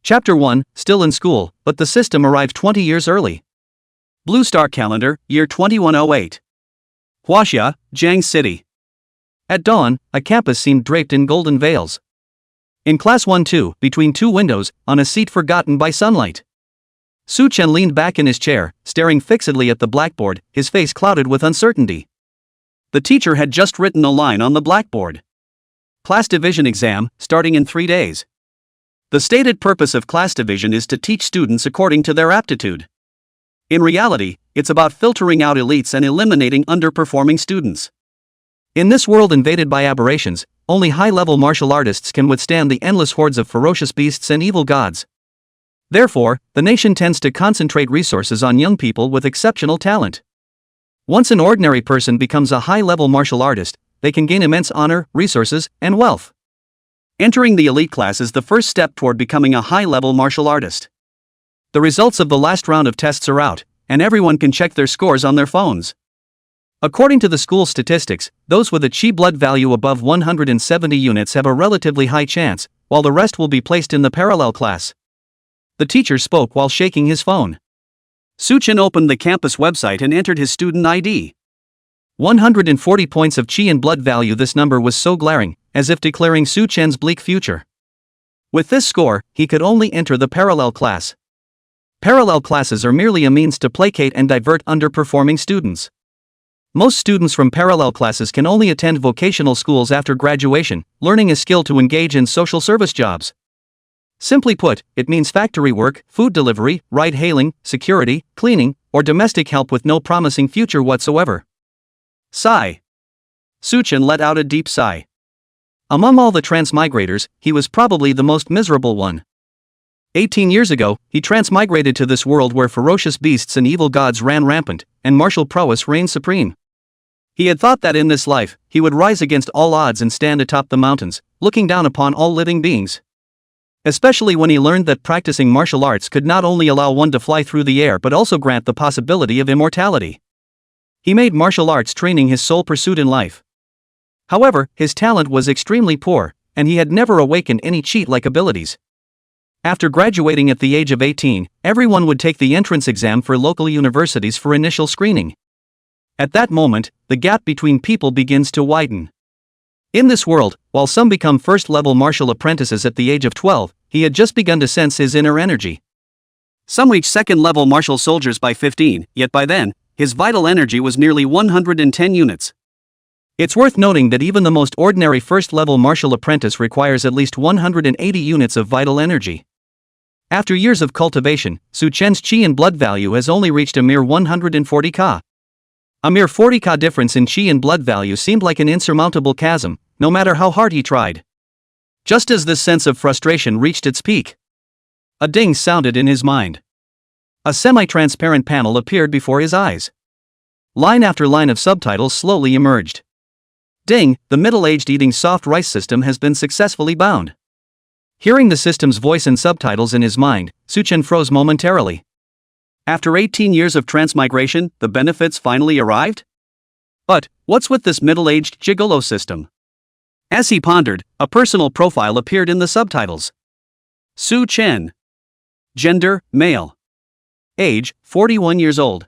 Chapter 1, Still in School, but the system arrived 20 years early. Blue Star Calendar, year 2108. Huaxia, Jiang City. At dawn, a campus seemed draped in golden veils. In Class 1-2, between two windows, on a seat forgotten by sunlight. Su Chen leaned back in his chair, staring fixedly at the blackboard, his face clouded with uncertainty. The teacher had just written a line on the blackboard. Class division exam, starting in 3 days. The stated purpose of class division is to teach students according to their aptitude. In reality, it's about filtering out elites and eliminating underperforming students. In this world invaded by aberrations, only high-level martial artists can withstand the endless hordes of ferocious beasts and evil gods. Therefore, the nation tends to concentrate resources on young people with exceptional talent. Once an ordinary person becomes a high-level martial artist, they can gain immense honor, resources, and wealth. Entering the elite class is the first step toward becoming a high-level martial artist. The results of the last round of tests are out, and everyone can check their scores on their phones. According to the school statistics, those with a chi blood value above 170 units have a relatively high chance, while the rest will be placed in the parallel class. The teacher spoke while shaking his phone. Su Chen opened the campus website and entered his student ID. 140 points of chi and blood value. This number was so glaring, as if declaring Su Chen's bleak future. With this score, he could only enter the parallel class. Parallel classes are merely a means to placate and divert underperforming students. Most students from parallel classes can only attend vocational schools after graduation, learning a skill to engage in social service jobs. Simply put, it means factory work, food delivery, ride-hailing, security, cleaning, or domestic help with no promising future whatsoever. Sigh. Su Chen let out a deep sigh. Among all the transmigrators, he was probably the most miserable one. 18 years ago, he transmigrated to this world where ferocious beasts and evil gods ran rampant, and martial prowess reigned supreme. He had thought that in this life, he would rise against all odds and stand atop the mountains, looking down upon all living beings. Especially when he learned that practicing martial arts could not only allow one to fly through the air but also grant the possibility of immortality. He made martial arts training his sole pursuit in life. However, his talent was extremely poor, and he had never awakened any cheat-like abilities. After graduating at the age of 18, everyone would take the entrance exam for local universities for initial screening. At that moment, the gap between people begins to widen. In this world, while some become first-level martial apprentices at the age of 12, he had just begun to sense his inner energy. Some reach second-level martial soldiers by 15, yet by then, his vital energy was nearly 110 units. It's worth noting that even the most ordinary first-level martial apprentice requires at least 180 units of vital energy. After years of cultivation, Su Chen's chi and blood value has only reached a mere 140 ka. A mere 40 ka difference in chi and blood value seemed like an insurmountable chasm, no matter how hard he tried. Just as this sense of frustration reached its peak, a ding sounded in his mind. A semi-transparent panel appeared before his eyes. Line after line of subtitles slowly emerged. Ding, the middle-aged eating soft rice system has been successfully bound. Hearing the system's voice and subtitles in his mind, Su Chen froze momentarily. After 18 years of transmigration, the benefits finally arrived? But, what's with this middle-aged gigolo system? As he pondered, a personal profile appeared in the subtitles. Su Chen. Gender, male. Age, 41 years old.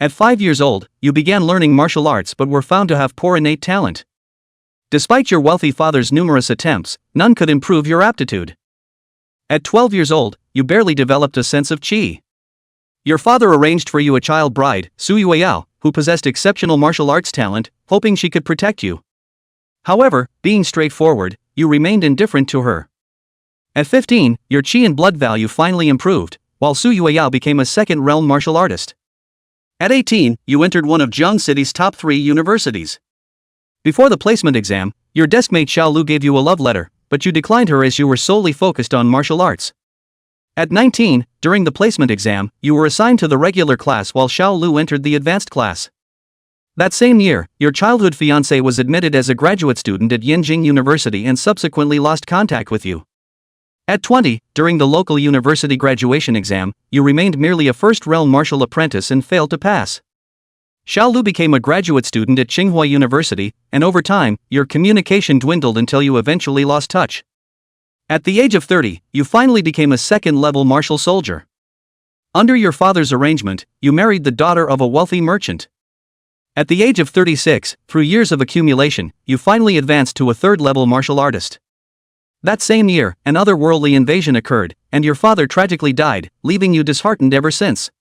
At 5 years old, you began learning martial arts but were found to have poor innate talent. Despite your wealthy father's numerous attempts, none could improve your aptitude. At 12 years old, you barely developed a sense of chi. Your father arranged for you a child bride, Su Yueyao, who possessed exceptional martial arts talent, hoping she could protect you. However, being straightforward, you remained indifferent to her. At 15, your chi and blood value finally improved, while Su Yueyao became a second-realm martial artist. At 18, you entered one of Jiang City's top 3 universities. Before the placement exam, your deskmate Xiao Lu gave you a love letter, but you declined her as you were solely focused on martial arts. At 19, during the placement exam, you were assigned to the regular class while Xiao Lu entered the advanced class. That same year, your childhood fiancé was admitted as a graduate student at Yinjing University and subsequently lost contact with you. At 20, during the local university graduation exam, you remained merely a first-realm martial apprentice and failed to pass. Xiao Lu became a graduate student at Tsinghua University, and over time, your communication dwindled until you eventually lost touch. At the age of 30, you finally became a second-level martial soldier. Under your father's arrangement, you married the daughter of a wealthy merchant. At the age of 36, through years of accumulation, you finally advanced to a third-level martial artist. That same year, an otherworldly invasion occurred, and your father tragically died, leaving you disheartened ever since.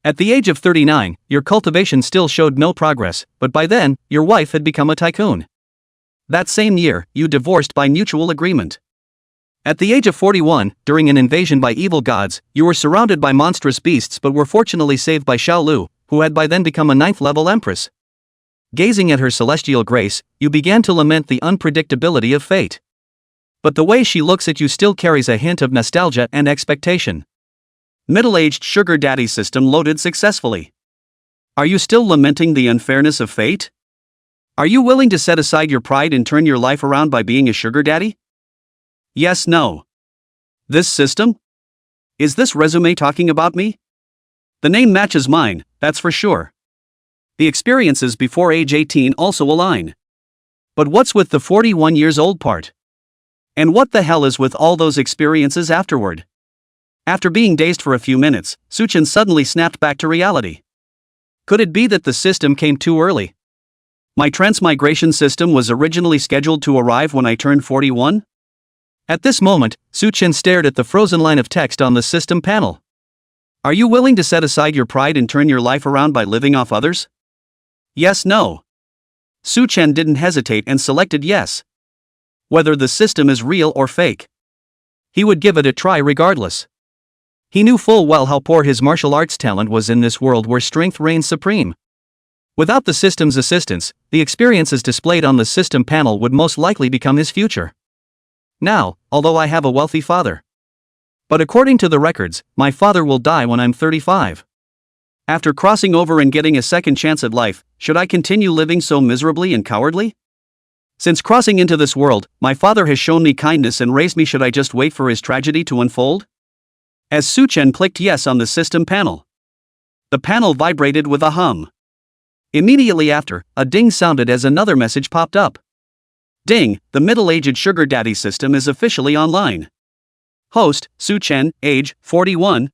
At the age of 39, your cultivation still showed no progress, but by then, your wife had become a tycoon. That same year, you divorced by mutual agreement. At the age of 41, during an invasion by evil gods, you were surrounded by monstrous beasts but were fortunately saved by Xiao Lu, who had by then become a 9th-level empress. Gazing at her celestial grace, you began to lament the unpredictability of fate. But the way she looks at you still carries a hint of nostalgia and expectation. Middle-aged sugar daddy system loaded successfully. Are you still lamenting the unfairness of fate? Are you willing to set aside your pride and turn your life around by being a sugar daddy? Yes, no. This system? Is this resume talking about me? The name matches mine, that's for sure. The experiences before age 18 also align. But what's with the 41 years old part? And what the hell is with all those experiences afterward? After being dazed for a few minutes, Suchen suddenly snapped back to reality. Could it be that the system came too early? My transmigration system was originally scheduled to arrive when I turned 41? At this moment, Suchen stared at the frozen line of text on the system panel. Are you willing to set aside your pride and turn your life around by living off others? Yes, no. Suchen didn't hesitate and selected yes. Whether the system is real or fake, he would give it a try regardless. He knew full well how poor his martial arts talent was in this world where strength reigns supreme. Without the system's assistance, the experiences displayed on the system panel would most likely become his future. Now, although I have a wealthy father. But according to the records, my father will die when I'm 35. After crossing over and getting a second chance at life, should I continue living so miserably and cowardly? Since crossing into this world, my father has shown me kindness and raised me. Should I just wait for his tragedy to unfold? As Suchen clicked yes on the system panel, the panel vibrated with a hum. Immediately after, a ding sounded as another message popped up. Ding, the middle-aged sugar daddy system is officially online. Host, Suchen, age, 41.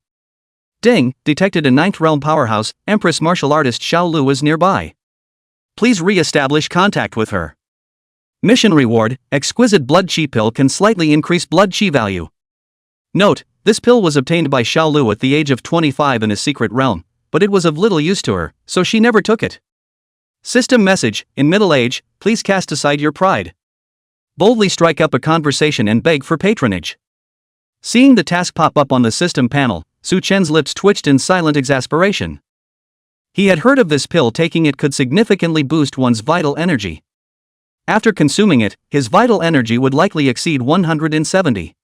Ding, detected a 9th realm powerhouse, empress martial artist Xiao Lu is nearby. Please re-establish contact with her. Mission reward, exquisite blood chi pill can slightly increase blood chi value. Note, this pill was obtained by Xiao Lu at the age of 25 in a secret realm, but it was of little use to her, so she never took it. System message, in middle age, please cast aside your pride. Boldly strike up a conversation and beg for patronage. Seeing the task pop up on the system panel, Suchen's lips twitched in silent exasperation. He had heard of this pill. Taking it could significantly boost one's vital energy. After consuming it, his vital energy would likely exceed 170.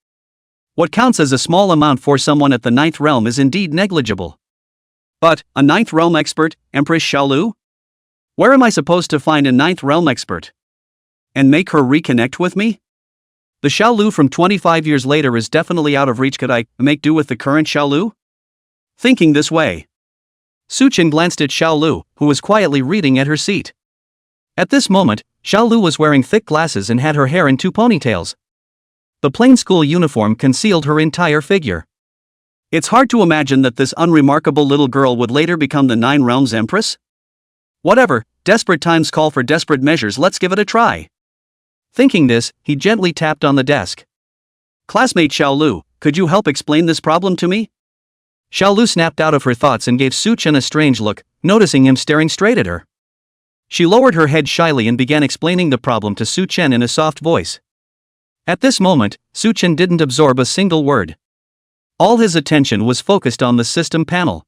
What counts as a small amount for someone at the 9th realm is indeed negligible. But, a 9th realm expert, Empress Xiao Lu? Where am I supposed to find a 9th realm expert? And make her reconnect with me? The Xiao Lu from 25 years later is definitely out of reach. Could I make do with the current Xiao Lu? Thinking this way, Suchen glanced at Xiao Lu, who was quietly reading at her seat. At this moment, Xiao Lu was wearing thick glasses and had her hair in 2 ponytails. The plain school uniform concealed her entire figure. It's hard to imagine that this unremarkable little girl would later become the 9 realms empress? Whatever, desperate times call for desperate measures. Let's give it a try. Thinking this, he gently tapped on the desk. Classmate Xiao Lu, could you help explain this problem to me? Xiao Lu snapped out of her thoughts and gave Suchen a strange look, noticing him staring straight at her. She lowered her head shyly and began explaining the problem to Suchen in a soft voice. At this moment, Suchen didn't absorb a single word. All his attention was focused on the system panel.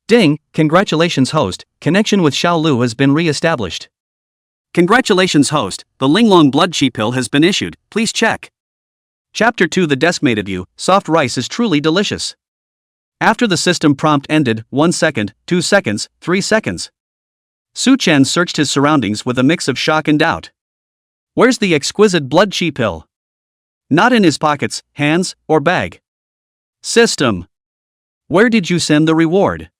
Ding, congratulations host, connection with Xiao Lu has been re-established. Congratulations host, the Linglong blood chi pill has been issued, please check. Chapter 2. The desk-mated you, soft rice is truly delicious. After the system prompt ended, 1 second, 2 seconds, 3 seconds. Suchen searched his surroundings with a mix of shock and doubt. Where's the exquisite blood chi pill? Not in his pockets, hands, or bag. System. Where did you send the reward?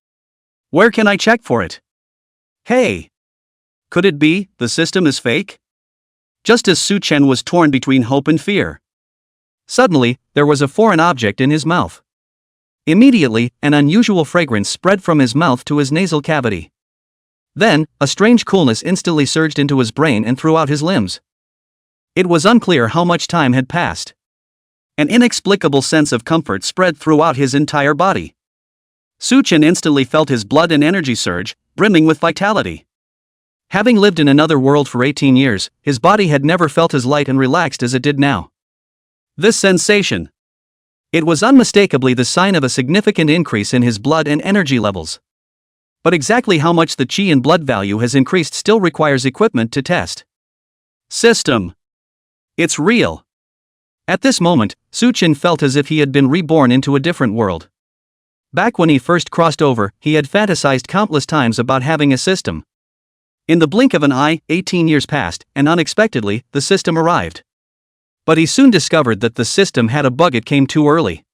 Where can I check for it? Hey. Could it be the system is fake? Just as Suchen was torn between hope and fear, Suddenly, there was a foreign object in his mouth. Immediately, an unusual fragrance spread from his mouth to his nasal cavity. Then, a strange coolness instantly surged into his brain and throughout his limbs. It was unclear how much time had passed. An inexplicable sense of comfort spread throughout his entire body. Su Chen instantly felt his blood and energy surge, brimming with vitality. Having lived in another world for 18 years, his body had never felt as light and relaxed as it did now. This sensation. It was unmistakably the sign of a significant increase in his blood and energy levels. But exactly how much the qi and blood value has increased still requires equipment to test. System. It's real. At this moment, Su Chen felt as if he had been reborn into a different world. Back when he first crossed over, he had fantasized countless times about having a system. In the blink of an eye, 18 years passed, and unexpectedly, the system arrived. But he soon discovered that the system had a bug: it came too early.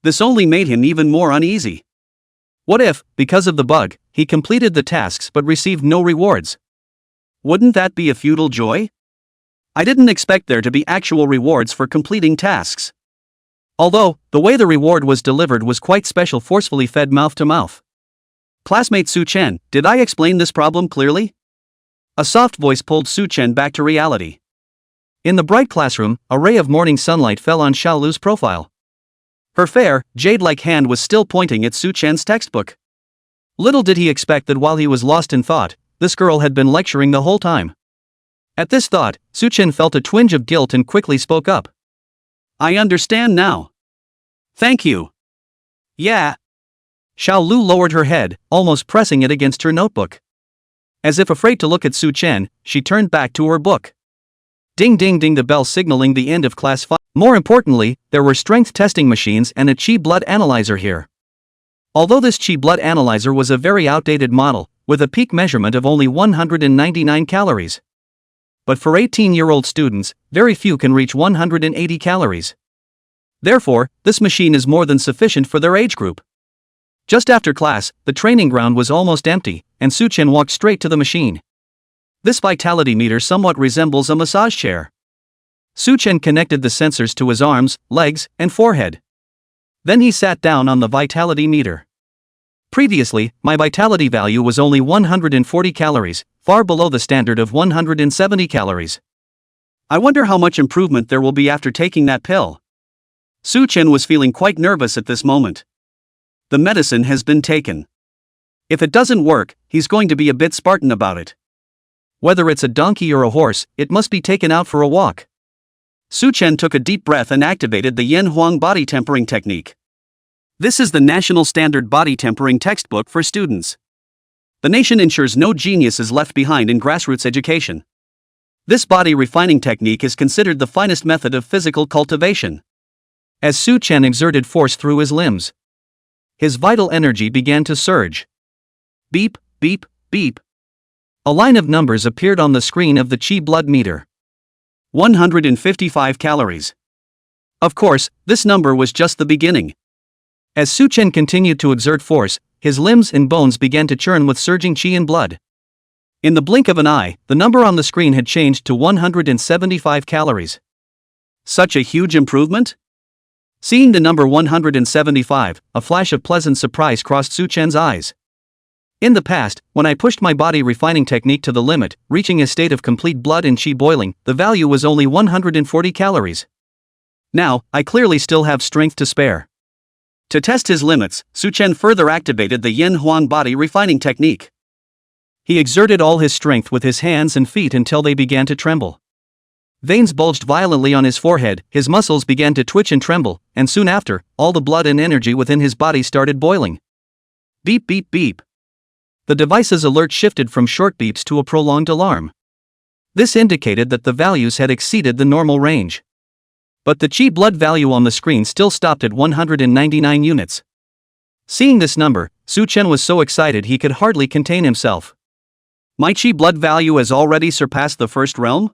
This only made him even more uneasy. What if, because of the bug, he completed the tasks but received no rewards? Wouldn't that be a futile joy? I didn't expect there to be actual rewards for completing tasks. Although, the way the reward was delivered was quite special, forcefully fed mouth to mouth. Classmate Su Chen, did I explain this problem clearly? A soft voice pulled Su Chen back to reality. In the bright classroom, a ray of morning sunlight fell on Xiao Lu's profile. Her fair, jade-like hand was still pointing at Su Chen's textbook. Little did he expect that while he was lost in thought, this girl had been lecturing the whole time. At this thought, Su Chen felt a twinge of guilt and quickly spoke up. I understand now. Thank you. Yeah. Xiao Lu lowered her head, almost pressing it against her notebook. As if afraid to look at Su Chen, she turned back to her book. Ding ding ding, the bell signaling the end of class 5. More importantly, there were strength testing machines and a qi blood analyzer here. Although this qi blood analyzer was a very outdated model, with a peak measurement of only 199 calories. But for 18-year-old students, very few can reach 180 calories. Therefore, this machine is more than sufficient for their age group. Just after class, the training ground was almost empty, and Su Chen walked straight to the machine. This vitality meter somewhat resembles a massage chair. Su Chen connected the sensors to his arms, legs, and forehead. Then he sat down on the vitality meter. Previously, my vitality value was only 140 calories, far below the standard of 170 calories. I wonder how much improvement there will be after taking that pill. Su Chen was feeling quite nervous at this moment. The medicine has been taken. If it doesn't work, he's going to be a bit Spartan about it. Whether it's a donkey or a horse, it must be taken out for a walk. Su Chen took a deep breath and activated the Yin Huang body tempering technique. This is the national standard body tempering textbook for students. The nation ensures no genius is left behind in grassroots education. This body refining technique is considered the finest method of physical cultivation. As Su Chen exerted force through his limbs, his vital energy began to surge. Beep, beep, beep. A line of numbers appeared on the screen of the qi blood meter. 155 calories. Of course, this number was just the beginning. As Su Chen continued to exert force, his limbs and bones began to churn with surging qi and blood. In the blink of an eye, the number on the screen had changed to 175 calories. Such a huge improvement? Seeing the number 175, a flash of pleasant surprise crossed Su Chen's eyes. In the past, when I pushed my body refining technique to the limit, reaching a state of complete blood and qi boiling, the value was only 140 calories. Now, I clearly still have strength to spare. To test his limits, Su Chen further activated the Yin Huang body refining technique. He exerted all his strength with his hands and feet until they began to tremble. Veins bulged violently on his forehead, his muscles began to twitch and tremble, and soon after, all the blood and energy within his body started boiling. Beep beep beep. The device's alert shifted from short beeps to a prolonged alarm. This indicated that the values had exceeded the normal range. But the qi blood value on the screen still stopped at 199 units. Seeing this number, Su Chen was so excited he could hardly contain himself. My qi blood value has already surpassed the first realm?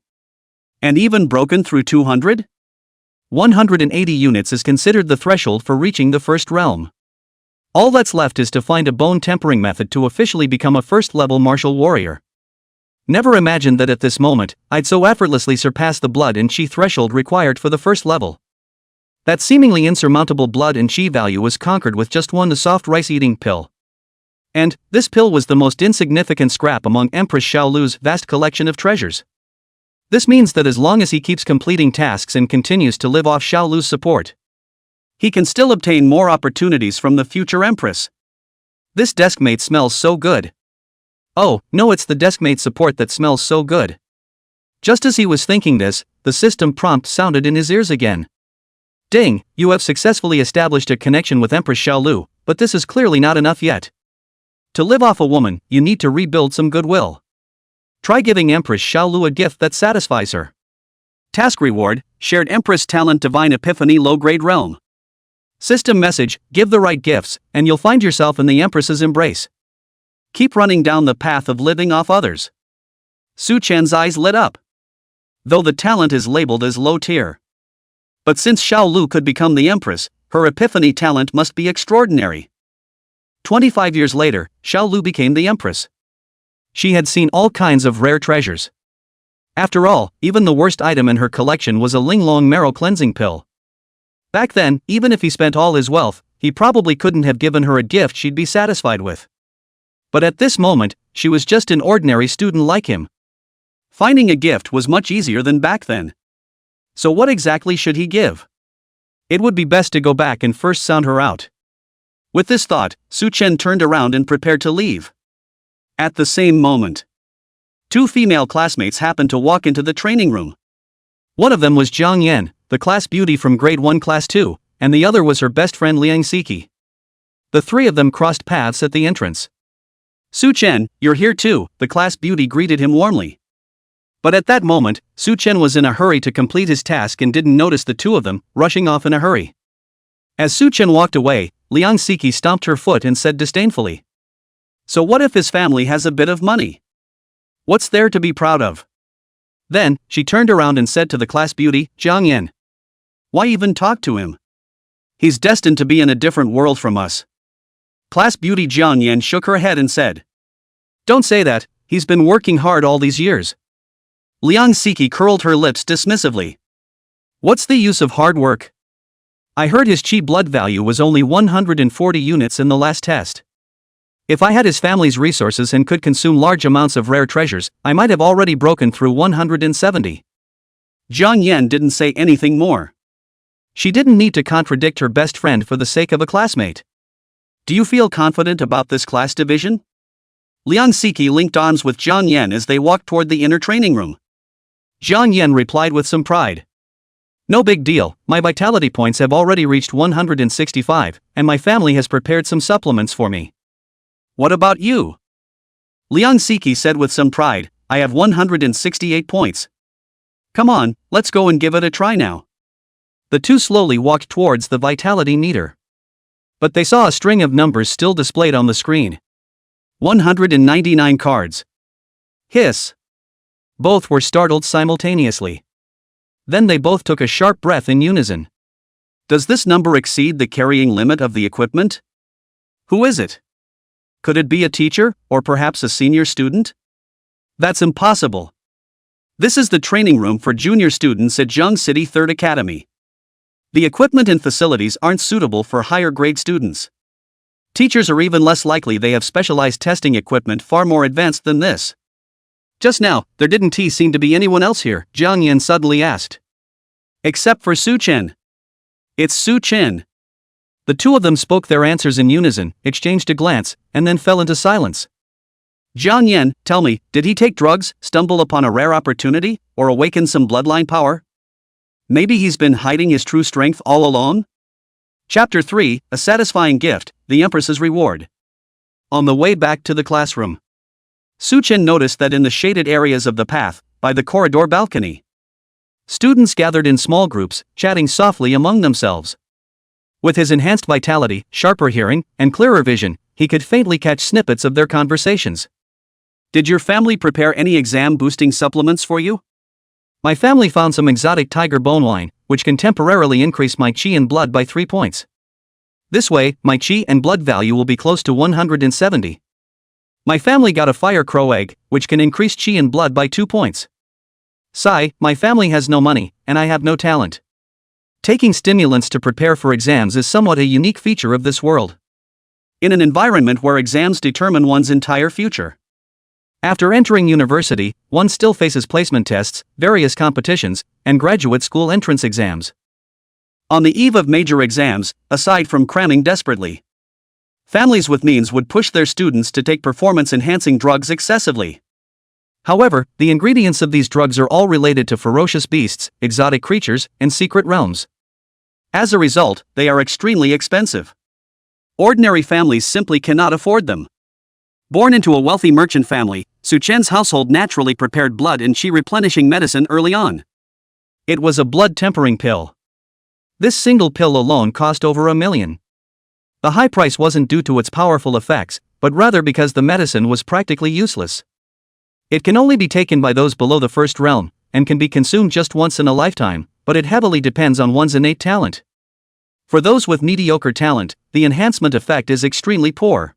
And even broken through 200? 180 units is considered the threshold for reaching the first realm. All that's left is to find a bone tempering method to officially become a first-level martial warrior. Never imagined that at this moment, I'd so effortlessly surpass the blood and qi threshold required for the first level. That seemingly insurmountable blood and chi value was conquered with just one soft rice-eating pill. And this pill was the most insignificant scrap among Empress Xiao Lu's vast collection of treasures. This means that as long as he keeps completing tasks and continues to live off Xiao Lu's support, he can still obtain more opportunities from the future Empress. This deskmate smells so good. Oh, no, it's the deskmate support that smells so good. Just as he was thinking this, the system prompt sounded in his ears again. Ding, you have successfully established a connection with Empress Xiao Lu, but this is clearly not enough yet. To live off a woman, you need to rebuild some goodwill. Try giving Empress Xiao Lu a gift that satisfies her. Task reward, shared Empress talent divine epiphany low-grade realm. System message, give the right gifts, and you'll find yourself in the Empress's embrace. Keep running down the path of living off others. Su Chen's eyes lit up. Though the talent is labeled as low tier. But since Xiao Lu could become the Empress, her epiphany talent must be extraordinary. 25 years later, Xiao Lu became the Empress. She had seen all kinds of rare treasures. After all, even the worst item in her collection was a Linglong marrow cleansing pill. Back then, even if he spent all his wealth, he probably couldn't have given her a gift she'd be satisfied with. But at this moment, she was just an ordinary student like him. Finding a gift was much easier than back then. So what exactly should he give? It would be best to go back and first sound her out. With this thought, Su Chen turned around and prepared to leave. At the same moment, two female classmates happened to walk into the training room. One of them was Jiang Yan, the class beauty from grade 1 class 2, and the other was her best friend Liang Siki. The three of them crossed paths at the entrance. Su Chen, you're here too, the class beauty greeted him warmly. But at that moment, Su Chen was in a hurry to complete his task and didn't notice the two of them, rushing off in a hurry. As Su Chen walked away, Liang Siki stomped her foot and said disdainfully, "So what if his family has a bit of money? What's there to be proud of?" Then, she turned around and said to the class beauty, Jiang Yan, "Why even talk to him? He's destined to be in a different world from us." Class beauty Jiang Yan shook her head and said, "Don't say that, he's been working hard all these years." Liang Siki curled her lips dismissively. "What's the use of hard work? I heard his chi blood value was only 140 units in the last test. If I had his family's resources and could consume large amounts of rare treasures, I might have already broken through 170. Jiang Yan didn't say anything more. She didn't need to contradict her best friend for the sake of a classmate. "Do you feel confident about this class division?" Liang Siki linked arms with Jiang Yan as they walked toward the inner training room. Jiang Yan replied with some pride. "No big deal, my vitality points have already reached 165, and my family has prepared some supplements for me." "What about you?" Liang Siki said with some pride, "I have 168 points. Come on, let's go and give it a try now." The two slowly walked towards the vitality meter. But they saw a string of numbers still displayed on the screen. 199 cards. Hiss. Both were startled simultaneously. Then they both took a sharp breath in unison. Does this number exceed the carrying limit of the equipment? Who is it? Could it be a teacher, or perhaps a senior student? That's impossible. This is the training room for junior students at Zheng City 3rd Academy. The equipment and facilities aren't suitable for higher grade students. Teachers are even less likely they have specialized testing equipment far more advanced than this. Just now, there didn't seem to be anyone else here, Jiang Yan suddenly asked. Except for Su Chen. It's Su Chen. The two of them spoke their answers in unison, exchanged a glance, and then fell into silence. Jiang Yan, tell me, did he take drugs, stumble upon a rare opportunity, or awaken some bloodline power? Maybe he's been hiding his true strength all along? Chapter 3, A Satisfying Gift, the Empress's Reward. On the way back to the classroom, Su Chen noticed that in the shaded areas of the path, by the corridor balcony, students gathered in small groups, chatting softly among themselves. With his enhanced vitality, sharper hearing, and clearer vision, he could faintly catch snippets of their conversations. "Did your family prepare any exam-boosting supplements for you?" "My family found some exotic tiger bone wine, which can temporarily increase my chi and blood by 3 points. This way, my chi and blood value will be close to 170. My family got a fire crow egg, which can increase chi and blood by 2 points. Sigh, my family has no money, and I have no talent. Taking stimulants to prepare for exams is somewhat a unique feature of this world. In an environment where exams determine one's entire future. After entering university, one still faces placement tests, various competitions, and graduate school entrance exams. On the eve of major exams, aside from cramming desperately, families with means would push their students to take performance-enhancing drugs excessively. However, the ingredients of these drugs are all related to ferocious beasts, exotic creatures, and secret realms. As a result, they are extremely expensive. Ordinary families simply cannot afford them. Born into a wealthy merchant family, Su Chen's household naturally prepared blood and qi replenishing medicine early on. It was a blood-tempering pill. This single pill alone cost over $1 million. The high price wasn't due to its powerful effects, but rather because the medicine was practically useless. It can only be taken by those below the first realm, and can be consumed just once in a lifetime, but it heavily depends on one's innate talent. For those with mediocre talent, the enhancement effect is extremely poor.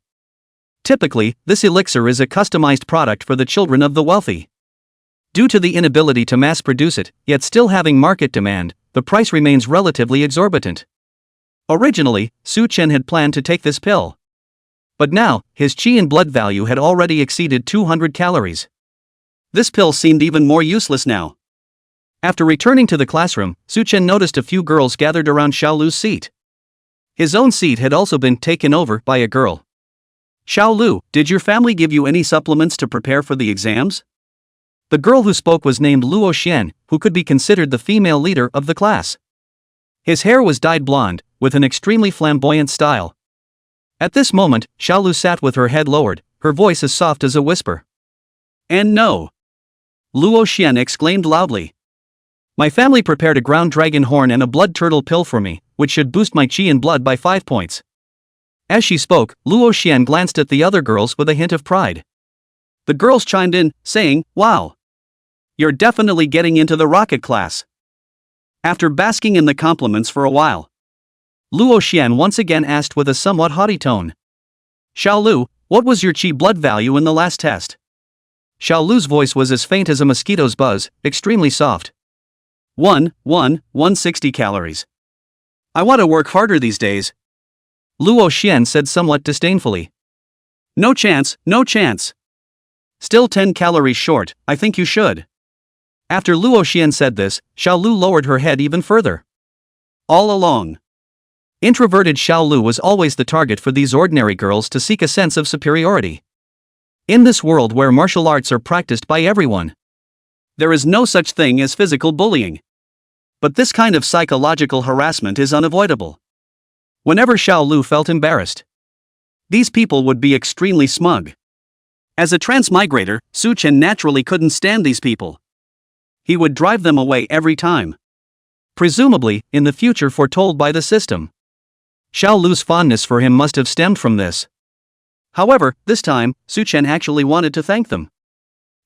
Typically, this elixir is a customized product for the children of the wealthy. Due to the inability to mass produce it, yet still having market demand, the price remains relatively exorbitant. Originally, Su Chen had planned to take this pill. But now, his qi and blood value had already exceeded 200 calories. This pill seemed even more useless now. After returning to the classroom, Su Chen noticed a few girls gathered around Xiao Lu's seat. His own seat had also been taken over by a girl. Xiao Lu, did your family give you any supplements to prepare for the exams? The girl who spoke was named Luo Xian, who could be considered the female leader of the class. His hair was dyed blonde, with an extremely flamboyant style. At this moment, Xiao Lu sat with her head lowered, her voice as soft as a whisper. And no. Luo Xian exclaimed loudly. My family prepared a ground dragon horn and a blood turtle pill for me, which should boost my qi and blood by 5 points. As she spoke, Luo Xian glanced at the other girls with a hint of pride. The girls chimed in, saying, "Wow! You're definitely getting into the rocket class." After basking in the compliments for a while, Luo Xian once again asked with a somewhat haughty tone. Xiao Lu, what was your qi blood value in the last test? Xiao Lu's voice was as faint as a mosquito's buzz, extremely soft. 160 calories. I want to work harder these days. Luo Xian said somewhat disdainfully. No chance, no chance. Still 10 calories short, I think you should. After Luo Xian said this, Xiao Lu lowered her head even further. All along, introverted Xiao Lu was always the target for these ordinary girls to seek a sense of superiority. In this world where martial arts are practiced by everyone, there is no such thing as physical bullying. But this kind of psychological harassment is unavoidable. Whenever Xiao Lu felt embarrassed, these people would be extremely smug. As a transmigrator, Su Chen naturally couldn't stand these people. He would drive them away every time. Presumably, in the future foretold by the system. Xiao Lu's fondness for him must have stemmed from this. However, this time, Su Chen actually wanted to thank them.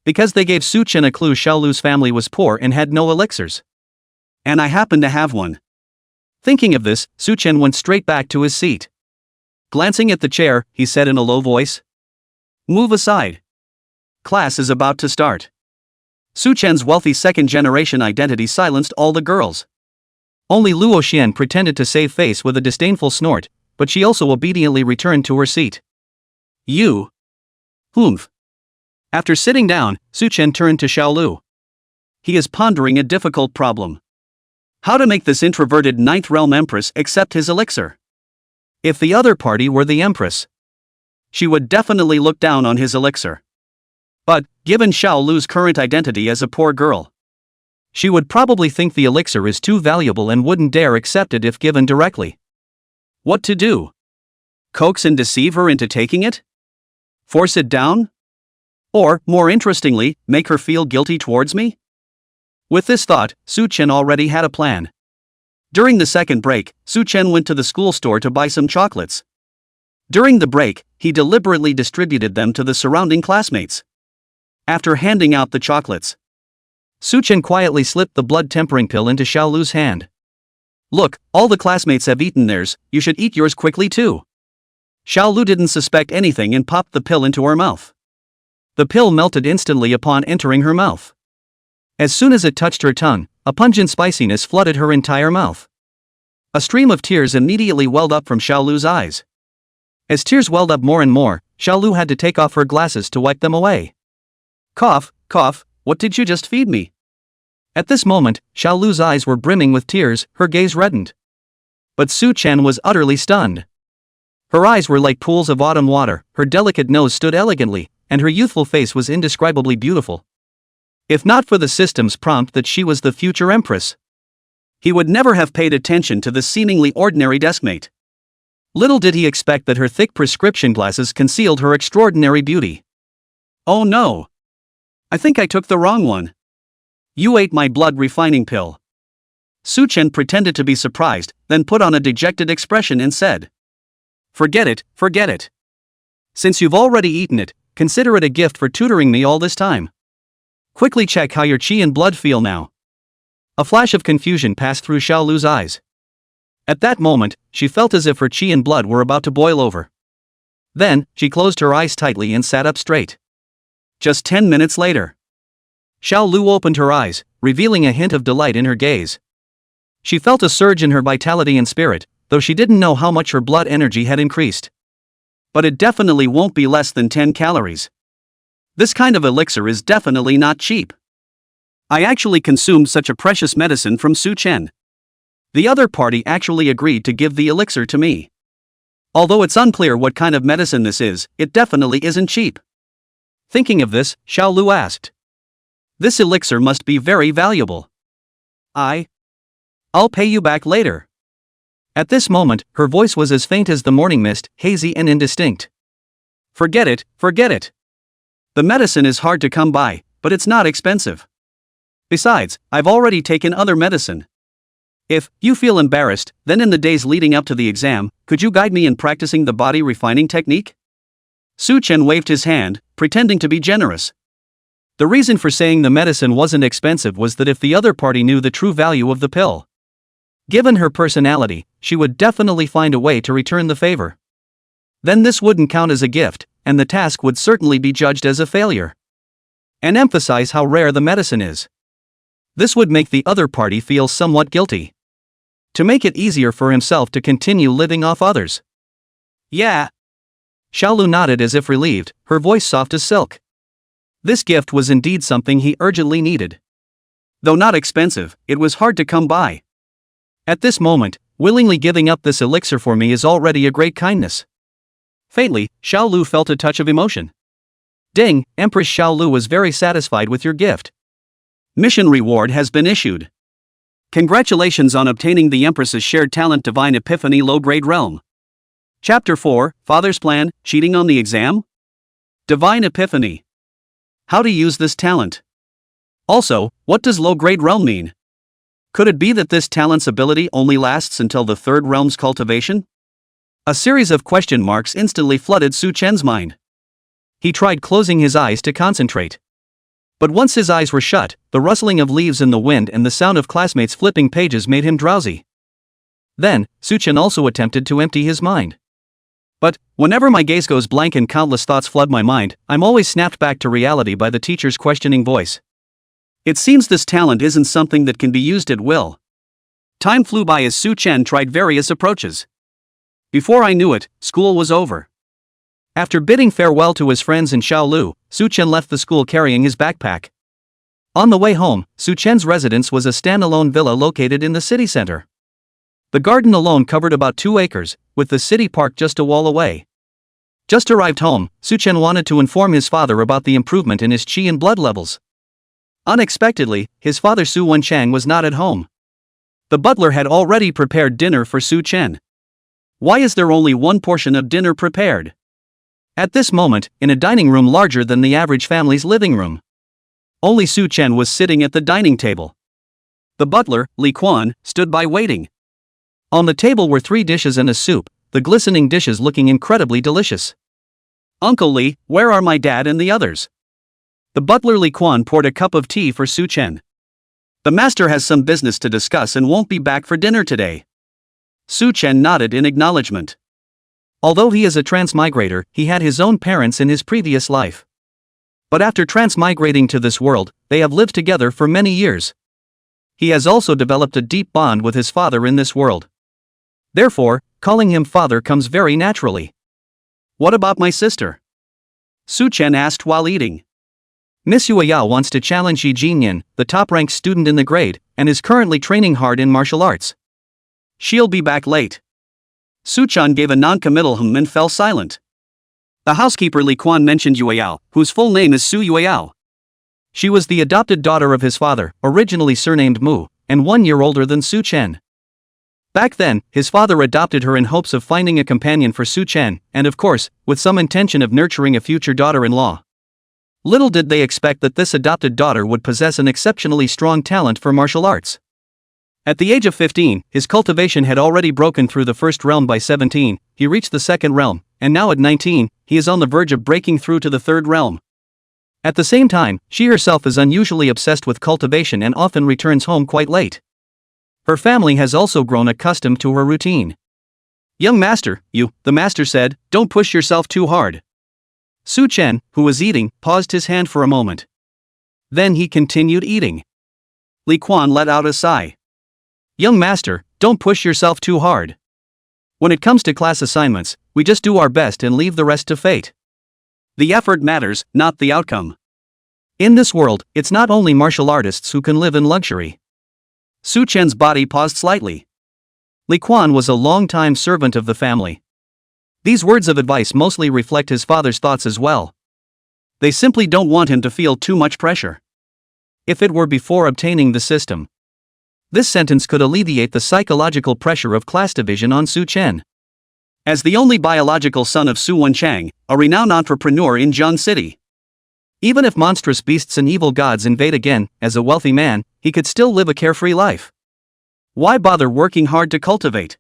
Because they gave Su Chen a clue Xiao Lu's family was poor and had no elixirs. And I happen to have one. Thinking of this, Su Chen went straight back to his seat. Glancing at the chair, he said in a low voice. Move aside. Class is about to start. Su Chen's wealthy second-generation identity silenced all the girls. Only Luo Xian pretended to save face with a disdainful snort, but she also obediently returned to her seat. You. Humph. After sitting down, Su Chen turned to Xiao Lu. He is pondering a difficult problem. How to make this introverted ninth realm empress accept his elixir? If the other party were the empress, she would definitely look down on his elixir. But, given Xiao Lu's current identity as a poor girl, she would probably think the elixir is too valuable and wouldn't dare accept it if given directly. What to do? Coax and deceive her into taking it? Force it down? Or, more interestingly, make her feel guilty towards me? With this thought, Su Chen already had a plan. During the second break, Su Chen went to the school store to buy some chocolates. During the break, he deliberately distributed them to the surrounding classmates. After handing out the chocolates, Su Chen quietly slipped the blood-tempering pill into Xiao Lu's hand. Look, all the classmates have eaten theirs, you should eat yours quickly too. Xiao Lu didn't suspect anything and popped the pill into her mouth. The pill melted instantly upon entering her mouth. As soon as it touched her tongue, a pungent spiciness flooded her entire mouth. A stream of tears immediately welled up from Xiao Lu's eyes. As tears welled up more and more, Xiao Lu had to take off her glasses to wipe them away. Cough, cough, what did you just feed me? At this moment, Xiao Lu's eyes were brimming with tears, her gaze reddened. But Su Chen was utterly stunned. Her eyes were like pools of autumn water, her delicate nose stood elegantly, and her youthful face was indescribably beautiful. If not for the system's prompt that she was the future empress, he would never have paid attention to the seemingly ordinary deskmate. Little did he expect that her thick prescription glasses concealed her extraordinary beauty. Oh no! I think I took the wrong one. You ate my blood refining pill. Su Chen pretended to be surprised, then put on a dejected expression and said, Forget it, forget it. Since you've already eaten it, consider it a gift for tutoring me all this time. Quickly check how your qi and blood feel now. A flash of confusion passed through Xiao Lu's eyes. At that moment, she felt as if her qi and blood were about to boil over. Then, she closed her eyes tightly and sat up straight. Just 10 minutes later, Xiao Lu opened her eyes, revealing a hint of delight in her gaze. She felt a surge in her vitality and spirit, though she didn't know how much her blood energy had increased. But it definitely won't be less than 10 calories. This kind of elixir is definitely not cheap. I actually consumed such a precious medicine from Su Chen. The other party actually agreed to give the elixir to me. Although it's unclear what kind of medicine this is, it definitely isn't cheap. Thinking of this, Xiao Lu asked. This elixir must be very valuable. I'll pay you back later. At this moment, her voice was as faint as the morning mist, hazy and indistinct. Forget it, forget it. The medicine is hard to come by, but it's not expensive. Besides, I've already taken other medicine. If you feel embarrassed, then in the days leading up to the exam, could you guide me in practicing the body refining technique? Su Chen waved his hand, pretending to be generous. The reason for saying the medicine wasn't expensive was that if the other party knew the true value of the pill, given her personality, she would definitely find a way to return the favor. Then this wouldn't count as a gift, and the task would certainly be judged as a failure. And emphasize how rare the medicine is. This would make the other party feel somewhat guilty. To make it easier for himself to continue living off others. Yeah. Xiao Lu nodded as if relieved, her voice soft as silk. This gift was indeed something he urgently needed. Though not expensive, it was hard to come by. At this moment, willingly giving up this elixir for me is already a great kindness. Faintly, Xiao Lu felt a touch of emotion. Ding, Empress Xiao Lu was very satisfied with your gift. Mission reward has been issued. Congratulations on obtaining the Empress's shared talent Divine Epiphany low-grade realm. Chapter 4, Father's Plan, Cheating on the Exam? Divine Epiphany. How to use this talent. Also, what does low-grade realm mean? Could it be that this talent's ability only lasts until the third realm's cultivation? A series of question marks instantly flooded Su Chen's mind. He tried closing his eyes to concentrate. But once his eyes were shut, the rustling of leaves in the wind and the sound of classmates flipping pages made him drowsy. Then, Su Chen also attempted to empty his mind. But, whenever my gaze goes blank and countless thoughts flood my mind, I'm always snapped back to reality by the teacher's questioning voice. It seems this talent isn't something that can be used at will. Time flew by as Su Chen tried various approaches. Before I knew it, school was over. After bidding farewell to his friends in Xiao Lu, Su Chen left the school carrying his backpack. On the way home, Su Chen's residence was a standalone villa located in the city center. The garden alone covered about 2 acres, with the city park just a wall away. Just arrived home, Su Chen wanted to inform his father about the improvement in his qi and blood levels. Unexpectedly, his father Su Wenchang was not at home. The butler had already prepared dinner for Su Chen. Why is there only one portion of dinner prepared? At this moment, in a dining room larger than the average family's living room, only Su Chen was sitting at the dining table. The butler, Li Quan, stood by waiting. On the table were 3 dishes and a soup, the glistening dishes looking incredibly delicious. Uncle Li, where are my dad and the others? The butler Li Quan poured a cup of tea for Su Chen. The master has some business to discuss and won't be back for dinner today. Su Chen nodded in acknowledgement. Although he is a transmigrator, he had his own parents in his previous life. But after transmigrating to this world, they have lived together for many years. He has also developed a deep bond with his father in this world. Therefore, calling him father comes very naturally. What about my sister? Su Chen asked while eating. Miss Yueyao wants to challenge Yi Jinyan, the top-ranked student in the grade, and is currently training hard in martial arts. She'll be back late. Su Chen gave a non-committal and fell silent. The housekeeper Li Quan mentioned Yueyao, whose full name is Su Yueyao. She was the adopted daughter of his father, originally surnamed Mu, and 1 year older than Su Chen. Back then, his father adopted her in hopes of finding a companion for Su Chen, and of course, with some intention of nurturing a future daughter-in-law. Little did they expect that this adopted daughter would possess an exceptionally strong talent for martial arts. At the age of 15, his cultivation had already broken through the first realm. By 17, he reached the second realm, and now at 19, he is on the verge of breaking through to the third realm. At the same time, she herself is unusually obsessed with cultivation and often returns home quite late. Her family has also grown accustomed to her routine. "Young master, the master said, don't push yourself too hard." Su Chen, who was eating, paused his hand for a moment. Then he continued eating. Li Quan let out a sigh. "Young master, don't push yourself too hard. When it comes to class assignments, we just do our best and leave the rest to fate. The effort matters, not the outcome. In this world, it's not only martial artists who can live in luxury." Su Chen's body paused slightly. Li Quan was a long-time servant of the family. These words of advice mostly reflect his father's thoughts as well. They simply don't want him to feel too much pressure. If it were before obtaining the system, this sentence could alleviate the psychological pressure of class division on Su Chen. As the only biological son of Su Wenchang, a renowned entrepreneur in Jiang City, even if monstrous beasts and evil gods invade again, as a wealthy man, he could still live a carefree life. Why bother working hard to cultivate?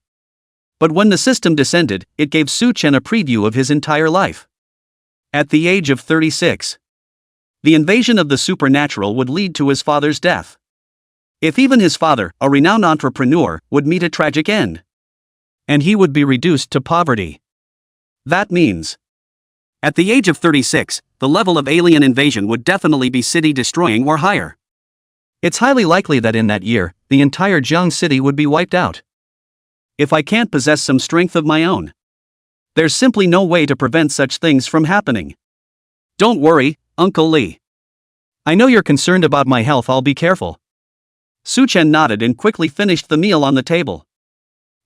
But when the system descended, it gave Su Chen a preview of his entire life. At the age of 36, the invasion of the supernatural would lead to his father's death. If even his father, a renowned entrepreneur, would meet a tragic end, and he would be reduced to poverty. That means, at the age of 36, the level of alien invasion would definitely be city-destroying or higher. It's highly likely that in that year, the entire Jiang city would be wiped out. If I can't possess some strength of my own, there's simply no way to prevent such things from happening. Don't worry, Uncle Li. I know you're concerned about my health. I'll be careful. Su Chen nodded and quickly finished the meal on the table.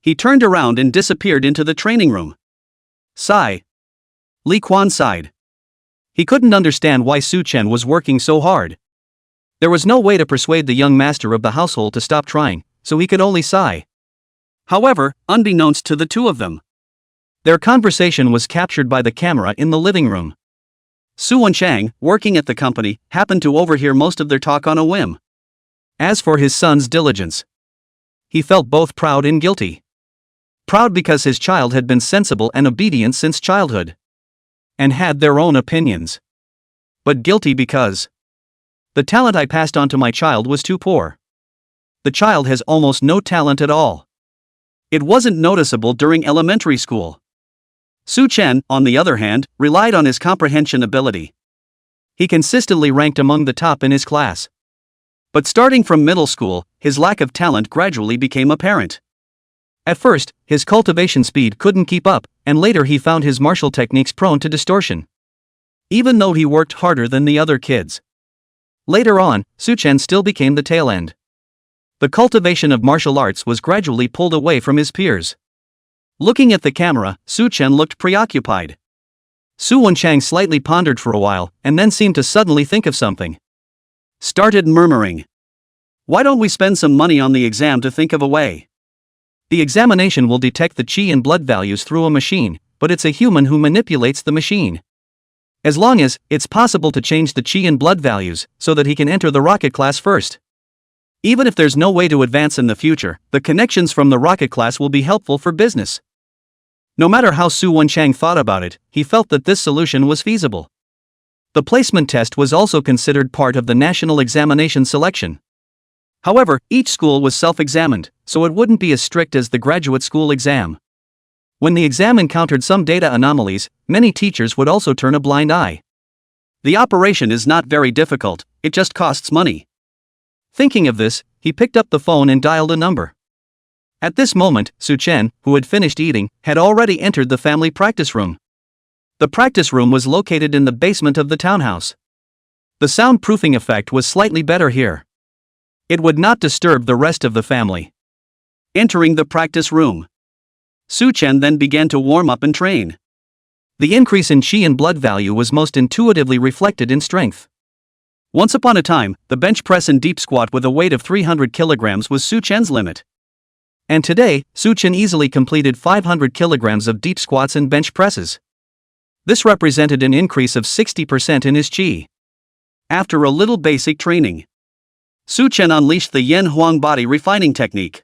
He turned around and disappeared into the training room. Sigh. Li Quan sighed. He couldn't understand why Su Chen was working so hard. There was no way to persuade the young master of the household to stop trying, so he could only sigh. However, unbeknownst to the two of them, their conversation was captured by the camera in the living room. Su Wenchang, working at the company, happened to overhear most of their talk on a whim. As for his son's diligence, he felt both proud and guilty. Proud because his child had been sensible and obedient since childhood, and had their own opinions. But guilty because the talent I passed on to my child was too poor. The child has almost no talent at all. It wasn't noticeable during elementary school. Su Chen, on the other hand, relied on his comprehension ability. He consistently ranked among the top in his class. But starting from middle school, his lack of talent gradually became apparent. At first, his cultivation speed couldn't keep up, and later he found his martial techniques prone to distortion, even though he worked harder than the other kids. Later on, Su Chen still became the tail end. The cultivation of martial arts was gradually pulled away from his peers. Looking at the camera, Su Chen looked preoccupied. Su Wenchang slightly pondered for a while, and then seemed to suddenly think of something. Started murmuring. Why don't we spend some money on the exam to think of a way? The examination will detect the chi and blood values through a machine, but it's a human who manipulates the machine. As long as it's possible to change the chi and blood values so that he can enter the rocket class first. Even if there's no way to advance in the future, the connections from the rocket class will be helpful for business. No matter how Su Wenchang thought about it, he felt that this solution was feasible. The placement test was also considered part of the national examination selection. However, each school was self-examined, so it wouldn't be as strict as the graduate school exam. When the exam encountered some data anomalies, many teachers would also turn a blind eye. The operation is not very difficult, it just costs money. Thinking of this, he picked up the phone and dialed a number. At this moment, Su Chen, who had finished eating, had already entered the family practice room. The practice room was located in the basement of the townhouse. The soundproofing effect was slightly better here. It would not disturb the rest of the family. Entering the practice room, Su Chen then began to warm up and train. The increase in qi and blood value was most intuitively reflected in strength. Once upon a time, the bench press and deep squat with a weight of 300 kilograms was Su Chen's limit. And today, Su Chen easily completed 500 kilograms of deep squats and bench presses. This represented an increase of 60% in his qi. After a little basic training, Su Chen unleashed the Yin Huang body refining technique.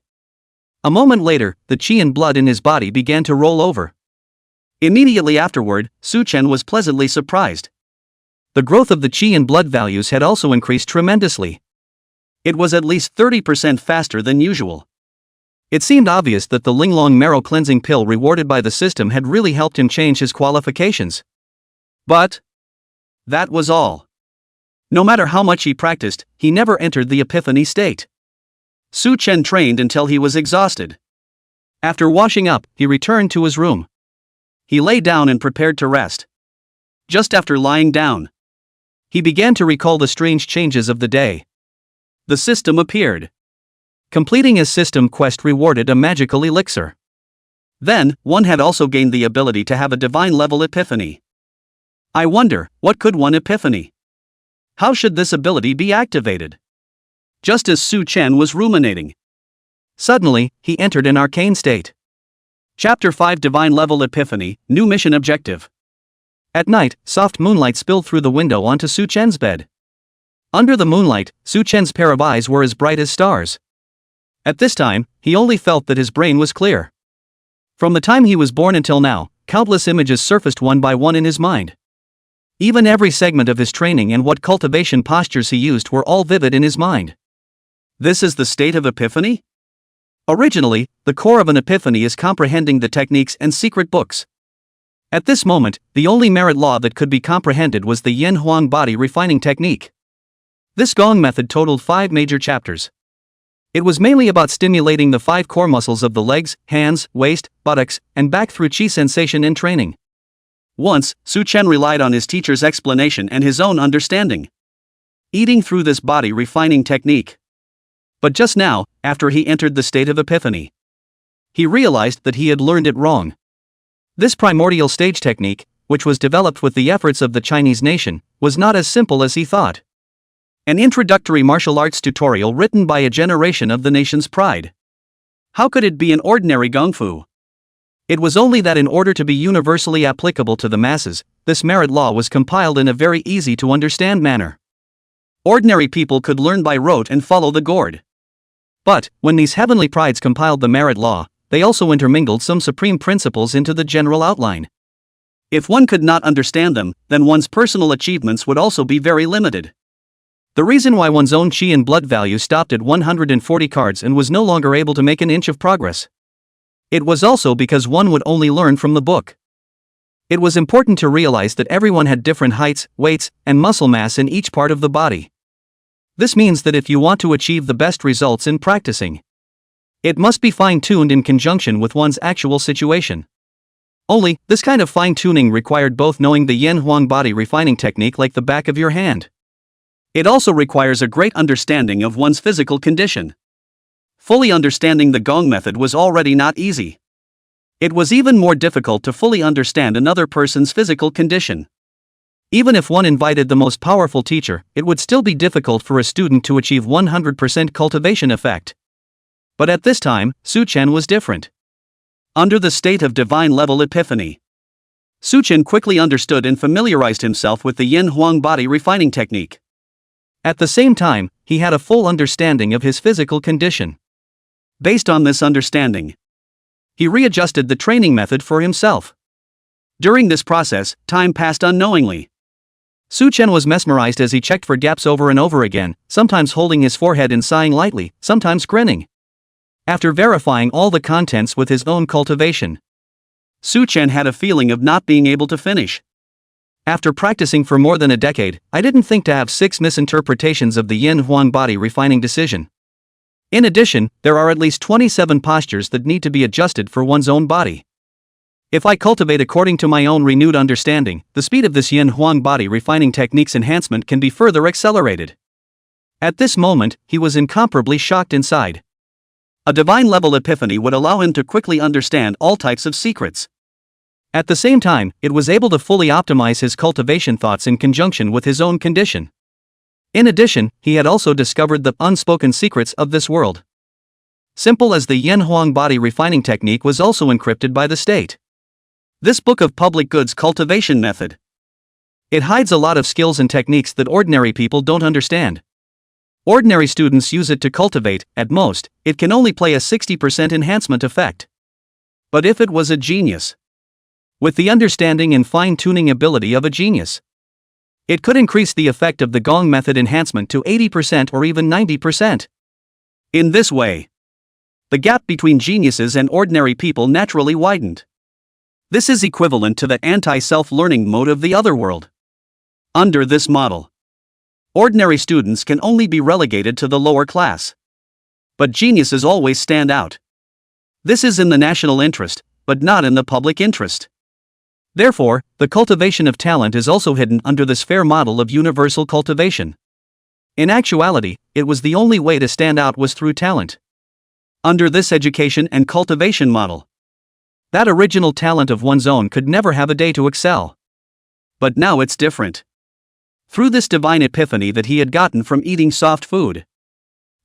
A moment later, the qi and blood in his body began to roll over. Immediately afterward, Su Chen was pleasantly surprised. The growth of the qi and blood values had also increased tremendously. It was at least 30% faster than usual. It seemed obvious that the Linglong marrow cleansing pill rewarded by the system had really helped him change his qualifications. But that was all. No matter how much he practiced, he never entered the epiphany state. Su Chen trained until he was exhausted. After washing up, he returned to his room. He lay down and prepared to rest. Just after lying down, he began to recall the strange changes of the day. The system appeared. Completing his system quest rewarded a magical elixir. Then, one had also gained the ability to have a divine level epiphany. I wonder, what could one epiphany? How should this ability be activated? Just as Su Chen was ruminating, suddenly, he entered an arcane state. Chapter 5 Divine Level Epiphany, New Mission Objective. At night, soft moonlight spilled through the window onto Su Chen's bed. Under the moonlight, Su Chen's pair of eyes were as bright as stars. At this time, he only felt that his brain was clear. From the time he was born until now, countless images surfaced one by one in his mind. Even every segment of his training and what cultivation postures he used were all vivid in his mind. This is the state of epiphany? Originally, the core of an epiphany is comprehending the techniques and secret books. At this moment, the only merit law that could be comprehended was the Yin Huang body refining technique. This Gong method totaled 5 major chapters. It was mainly about stimulating the 5 core muscles of the legs, hands, waist, buttocks, and back through qi sensation and training. Once, Su Chen relied on his teacher's explanation and his own understanding, eating through this body refining technique. But just now, after he entered the state of epiphany, he realized that he had learned it wrong. This primordial stage technique, which was developed with the efforts of the Chinese nation, was not as simple as he thought. An introductory martial arts tutorial written by a generation of the nation's pride. How could it be an ordinary Gong Fu? It was only that in order to be universally applicable to the masses, this merit law was compiled in a very easy to understand manner. Ordinary people could learn by rote and follow the gourd. But, when these heavenly prides compiled the merit law, they also intermingled some supreme principles into the general outline. If one could not understand them, then one's personal achievements would also be very limited. The reason why one's own qi and blood value stopped at 140 cards and was no longer able to make an inch of progress. It was also because one would only learn from the book. It was important to realize that everyone had different heights, weights, and muscle mass in each part of the body. This means that if you want to achieve the best results in practicing, it must be fine-tuned in conjunction with one's actual situation. Only, this kind of fine-tuning required both knowing the Yin Huang body refining technique like the back of your hand. It also requires a great understanding of one's physical condition. Fully understanding the Gong method was already not easy. It was even more difficult to fully understand another person's physical condition. Even if one invited the most powerful teacher, it would still be difficult for a student to achieve 100% cultivation effect. But at this time, Su Chen was different. Under the state of divine level epiphany, Su Chen quickly understood and familiarized himself with the Yin Huang body refining technique. At the same time, he had a full understanding of his physical condition. Based on this understanding, he readjusted the training method for himself. During this process, time passed unknowingly. Su Chen was mesmerized as he checked for gaps over and over again, sometimes holding his forehead and sighing lightly, sometimes grinning. After verifying all the contents with his own cultivation, Su Chen had a feeling of not being able to finish. After practicing for more than a decade, I didn't think to have 6 misinterpretations of the Yin Huang body refining decision. In addition, there are at least 27 postures that need to be adjusted for one's own body. If I cultivate according to my own renewed understanding, the speed of this yin huang body refining technique's enhancement can be further accelerated. At this moment, he was incomparably shocked inside. A divine level epiphany would allow him to quickly understand all types of secrets. At the same time, it was able to fully optimize his cultivation thoughts in conjunction with his own condition. In addition, he had also discovered the unspoken secrets of this world. Simple as the yin huang body refining technique was also encrypted by the state. This book of public goods cultivation method. It hides a lot of skills and techniques that ordinary people don't understand. Ordinary students use it to cultivate. At most, it can only play a 60% enhancement effect. But if it was a genius, with the understanding and fine-tuning ability of a genius, it could increase the effect of the gong method enhancement to 80% or even 90%. In this way, the gap between geniuses and ordinary people naturally widened. This is equivalent to the anti-self-learning mode of the other world. Under this model, ordinary students can only be relegated to the lower class. But geniuses always stand out. This is in the national interest, but not in the public interest. Therefore, the cultivation of talent is also hidden under this fair model of universal cultivation. In actuality, it was the only way to stand out was through talent. Under this education and cultivation model, that original talent of one's own could never have a day to excel. But now it's different. Through this divine epiphany that he had gotten from eating soft food,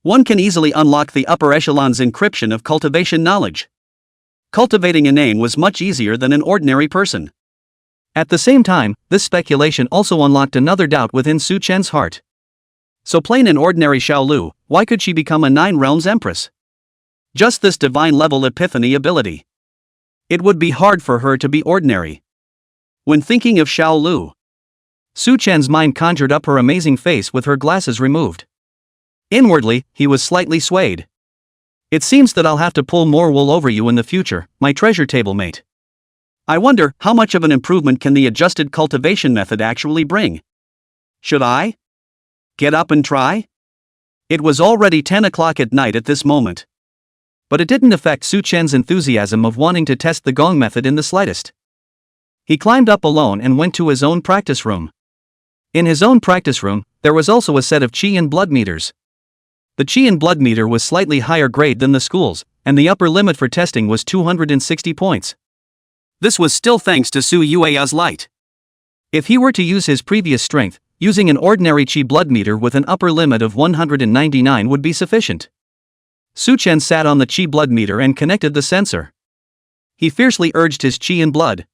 one can easily unlock the upper echelon's encryption of cultivation knowledge. Cultivating a name was much easier than an ordinary person. At the same time, this speculation also unlocked another doubt within Su Chen's heart. So plain and ordinary Xiao Lu, why could she become a 9 realms empress? Just this divine level epiphany ability. It would be hard for her to be ordinary. When thinking of Xiao Lu, Su Chen's mind conjured up her amazing face with her glasses removed. Inwardly, he was slightly swayed. It seems that I'll have to pull more wool over you in the future, my treasure table mate. I wonder how much of an improvement can the adjusted cultivation method actually bring? Should I get up and try? It was already 10 o'clock at night at this moment. But it didn't affect Su Chen's enthusiasm of wanting to test the gong method in the slightest. He climbed up alone and went to his own practice room. In his own practice room, there was also a set of qi and blood meters. The qi and blood meter was slightly higher grade than the school's, and the upper limit for testing was 260 points. This was still thanks to Su Yueyao's light. If he were to use his previous strength, using an ordinary qi blood meter with an upper limit of 199 would be sufficient. Su Chen sat on the qi blood meter and connected the sensor. He fiercely urged his qi and blood.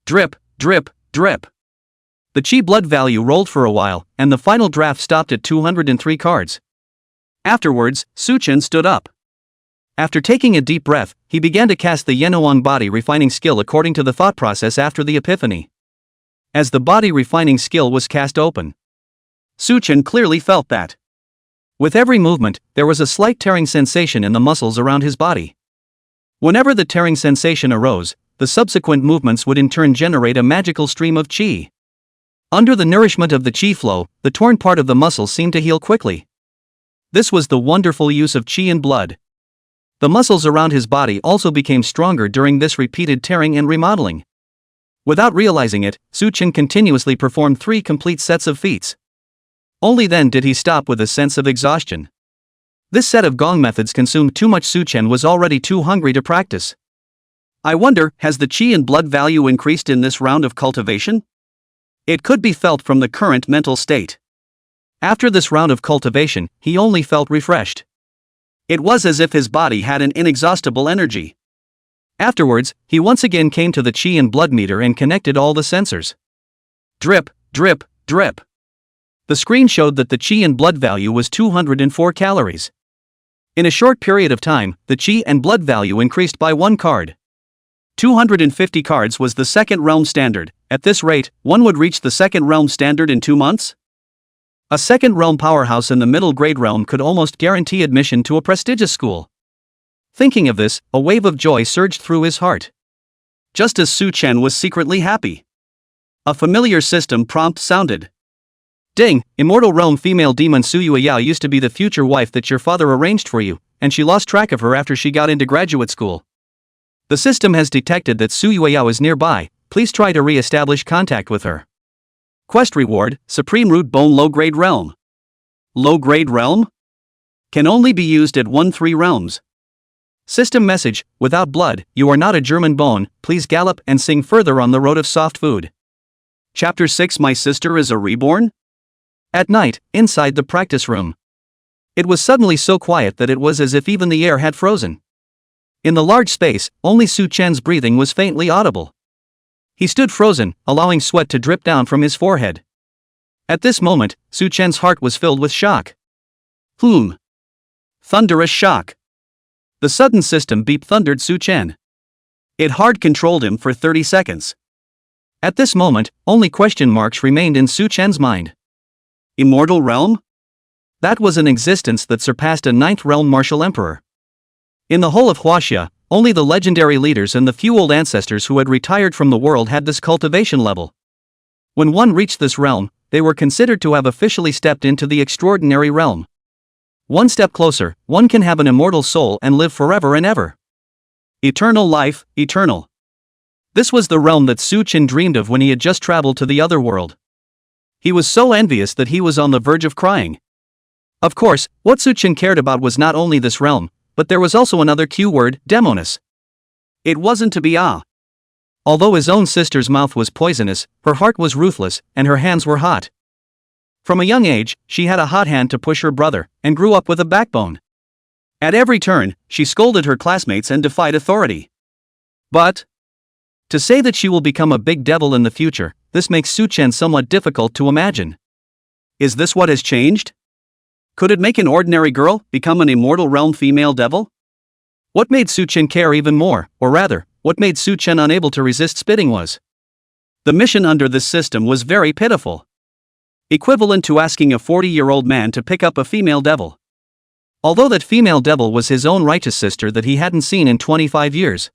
Drip, drip, drip. The qi blood value rolled for a while, and the final draft stopped at 203 cards. Afterwards, Su Chen stood up. After taking a deep breath, he began to cast the Yenhuang body refining skill according to the thought process after the epiphany. As the body refining skill was cast open, Su Chen clearly felt that, with every movement, there was a slight tearing sensation in the muscles around his body. Whenever the tearing sensation arose, the subsequent movements would in turn generate a magical stream of qi. Under the nourishment of the qi flow, the torn part of the muscle seemed to heal quickly. This was the wonderful use of qi and blood. The muscles around his body also became stronger during this repeated tearing and remodeling. Without realizing it, Su Chen continuously performed 3 complete sets of feats. Only then did he stop with a sense of exhaustion. This set of gong methods consumed too much. Su Chen was already too hungry to practice. I wonder, has the qi and blood value increased in this round of cultivation? It could be felt from the current mental state. After this round of cultivation, he only felt refreshed. It was as if his body had an inexhaustible energy. Afterwards, he once again came to the qi and blood meter and connected all the sensors. Drip, drip, drip. The screen showed that the qi and blood value was 204 calories. In a short period of time, the qi and blood value increased by 1 card. 250 cards was the second realm standard. At this rate, one would reach the second realm standard in 2 months? A second realm powerhouse in the middle grade realm could almost guarantee admission to a prestigious school. Thinking of this, a wave of joy surged through his heart. Just as Su Chen was secretly happy, a familiar system prompt sounded. Ding, immortal realm female demon Su Yueyao used to be the future wife that your father arranged for you, and she lost track of her after she got into graduate school. The system has detected that Su Yueyao is nearby, please try to re-establish contact with her. Quest reward, Supreme Root Bone Low-Grade Realm. Low-Grade Realm? Can only be used at 1-3 realms. System message, without blood, you are not a German bone, please gallop and sing further on the road of soft food. Chapter 6 My sister is a reborn? At night, inside the practice room. It was suddenly so quiet that it was as if even the air had frozen. In the large space, only Su Chen's breathing was faintly audible. He stood frozen, allowing sweat to drip down from his forehead. At this moment, Su Chen's heart was filled with shock. Thunderous shock. The sudden system beep thundered Su Chen. It hard controlled him for 30 seconds. At this moment, only question marks remained in Su Chen's mind. Immortal realm? That was an existence that surpassed a 9th realm martial emperor. In the whole of Huaxia, only the legendary leaders and the few old ancestors who had retired from the world had this cultivation level. When one reached this realm, they were considered to have officially stepped into the extraordinary realm. One step closer, one can have an immortal soul and live forever and ever. Eternal life, eternal. This was the realm that Su Chen dreamed of when he had just traveled to the other world. He was so envious that he was on the verge of crying. Of course, what Su Chen cared about was not only this realm, but there was also another Q word, demoness. It wasn't to be Although his own sister's mouth was poisonous, her heart was ruthless, and her hands were hot. From a young age, she had a hot hand to push her brother, and grew up with a backbone. At every turn, she scolded her classmates and defied authority. But to say that she will become a big devil in the future, this makes Su Chen somewhat difficult to imagine. Is this what has changed? Could it make an ordinary girl become an immortal realm female devil? What made Su Chen care even more, or rather, what made Su Chen unable to resist spitting was the mission under this system was very pitiful. Equivalent to asking a 40-year-old man to pick up a female devil. Although that female devil was his own righteous sister that he hadn't seen in 25 years.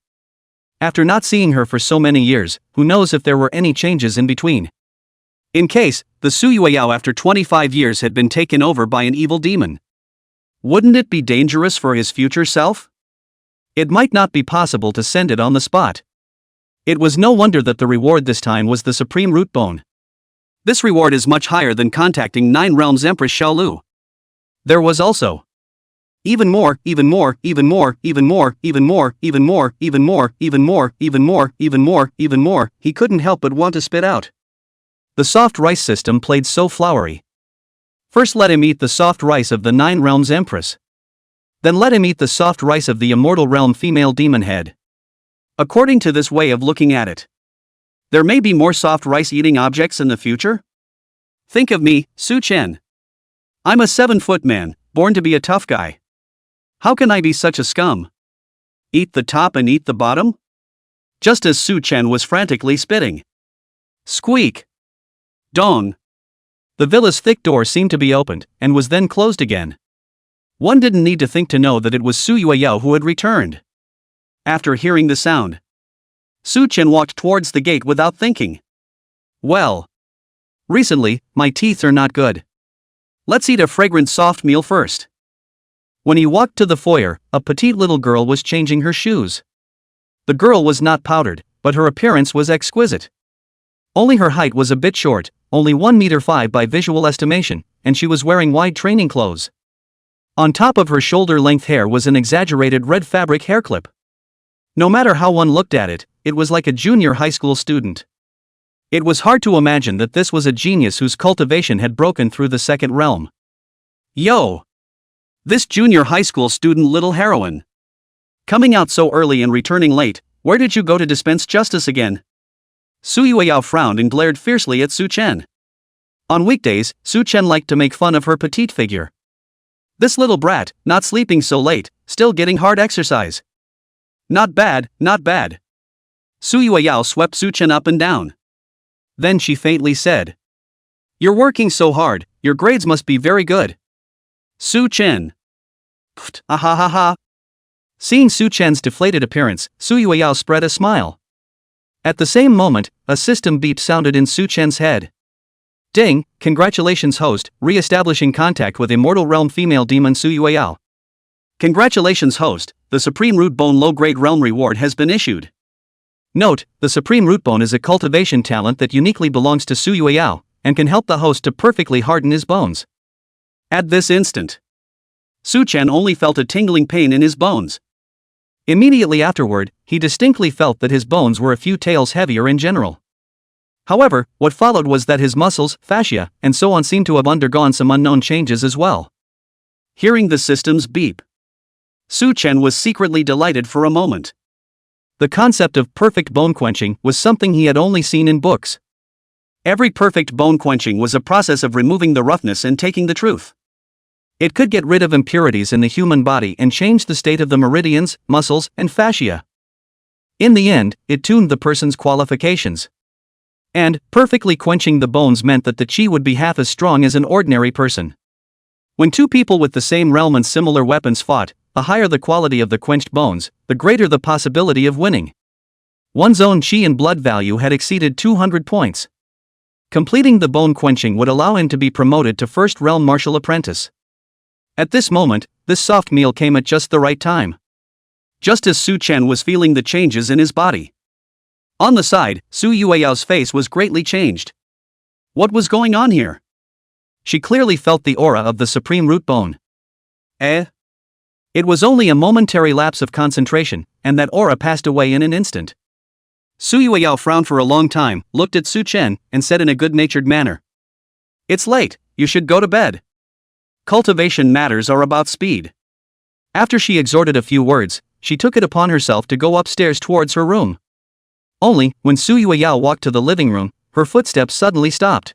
After not seeing her for so many years, who knows if there were any changes in between. In case, the Su Yueyao after 25 years had been taken over by an evil demon. Wouldn't it be dangerous for his future self? It might not be possible to send it on the spot. It was no wonder that the reward this time was the Supreme Root Bone. This reward is much higher than contacting 9 realms Empress Xiao Lu. There was also even more, even more, even more, even more, even more, even more, even more, even more, even more, even more, even more, he couldn't help but want to spit out. The soft rice system played so flowery. First let him eat the soft rice of the 9 realms Empress. Then let him eat the soft rice of the immortal realm female demon head. According to this way of looking at it, there may be more soft rice-eating objects in the future? Think of me, Su Chen. I'm a 7-foot man, born to be a tough guy. How can I be such a scum? Eat the top and eat the bottom? Just as Su Chen was frantically spitting. Squeak! Dong! The villa's thick door seemed to be opened, and was then closed again. One didn't need to think to know that it was Su Yueyao who had returned. After hearing the sound, Su Chen walked towards the gate without thinking. Well, recently, my teeth are not good. Let's eat a fragrant soft meal first. When he walked to the foyer, a petite little girl was changing her shoes. The girl was not powdered, but her appearance was exquisite. Only her height was a bit short, only 1 meter 5 by visual estimation, and she was wearing wide training clothes. On top of her shoulder-length hair was an exaggerated red fabric hair clip. No matter how one looked at it, it was like a junior high school student. It was hard to imagine that this was a genius whose cultivation had broken through the 2nd realm. Yo! This junior high school student little heroine. Coming out so early and returning late, where did you go to dispense justice again? Su Yueyao frowned and glared fiercely at Su Chen. On weekdays, Su Chen liked to make fun of her petite figure. This little brat, not sleeping so late, still getting hard exercise. Not bad, not bad. Su Yueyao swept Su Chen up and down. Then she faintly said, "You're working so hard, your grades must be very good." Su Chen. Pfft, ah ha ha ha. Seeing Su Chen's deflated appearance, Su Yueyao spread a smile. At the same moment, a system beep sounded in Su Chen's head. Ding, congratulations host, re-establishing contact with immortal realm female demon Su Yueyao. Congratulations host, the Supreme Root Bone low-grade realm reward has been issued. Note, the Supreme Root Bone is a cultivation talent that uniquely belongs to Su Yueyao, and can help the host to perfectly harden his bones. At this instant, Su Chen only felt a tingling pain in his bones. Immediately afterward, he distinctly felt that his bones were a few taels heavier in general. However, what followed was that his muscles, fascia, and so on seemed to have undergone some unknown changes as well. Hearing the system's beep, Su Chen was secretly delighted for a moment. The concept of perfect bone quenching was something he had only seen in books. Every perfect bone quenching was a process of removing the roughness and taking the truth. It could get rid of impurities in the human body and change the state of the meridians, muscles, and fascia. In the end, it tuned the person's qualifications. And, perfectly quenching the bones meant that the chi would be half as strong as an ordinary person. When two people with the same realm and similar weapons fought, the higher the quality of the quenched bones, the greater the possibility of winning. One's own chi and blood value had exceeded 200 points. Completing the bone quenching would allow him to be promoted to first realm martial apprentice. At this moment, this soft meal came at just the right time. Just as Su Chen was feeling the changes in his body. On the side, Su Yueyao's face was greatly changed. What was going on here? She clearly felt the aura of the Supreme Root Bone. It was only a momentary lapse of concentration, and that aura passed away in an instant. Su Yueyao frowned for a long time, looked at Su Chen, and said in a good-natured manner, "It's late, you should go to bed. Cultivation matters are about speed." After she exhorted a few words, she took it upon herself to go upstairs towards her room. Only, when Su Yueyao walked to the living room, her footsteps suddenly stopped.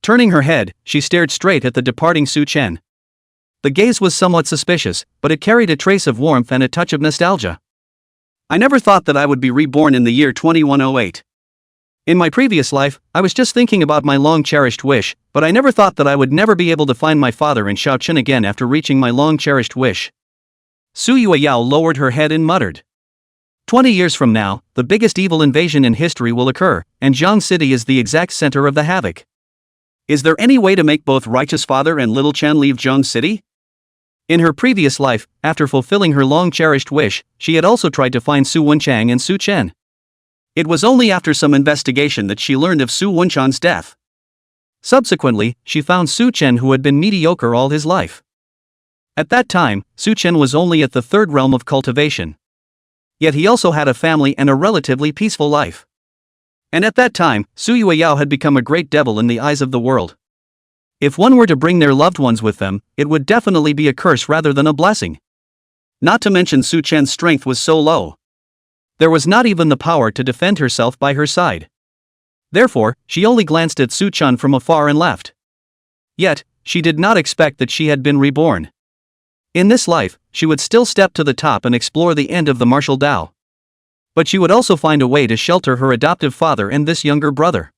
Turning her head, she stared straight at the departing Su Chen. The gaze was somewhat suspicious, but it carried a trace of warmth and a touch of nostalgia. "I never thought that I would be reborn in the year 2108. In my previous life, I was just thinking about my long-cherished wish, but I never thought that I would never be able to find my father in Shaochen again after reaching my long-cherished wish." Su Yueyao lowered her head and muttered. 20 years from now, the biggest evil invasion in history will occur, and Jiang City is the exact center of the havoc. Is there any way to make both Righteous Father and Little Chen leave Jiang City? In her previous life, after fulfilling her long-cherished wish, she had also tried to find Su Wenchang and Su Chen. It was only after some investigation that she learned of Su Wenchang's death. Subsequently, she found Su Chen, who had been mediocre all his life. At that time, Su Chen was only at the third realm of cultivation. Yet he also had a family and a relatively peaceful life. And at that time, Su Yueyao had become a great devil in the eyes of the world. If one were to bring their loved ones with them, it would definitely be a curse rather than a blessing. Not to mention Su Chen's strength was so low. There was not even the power to defend herself by her side. Therefore, she only glanced at Su Chen from afar and left. Yet, she did not expect that she had been reborn. In this life, she would still step to the top and explore the end of the martial Tao. But she would also find a way to shelter her adoptive father and this younger brother.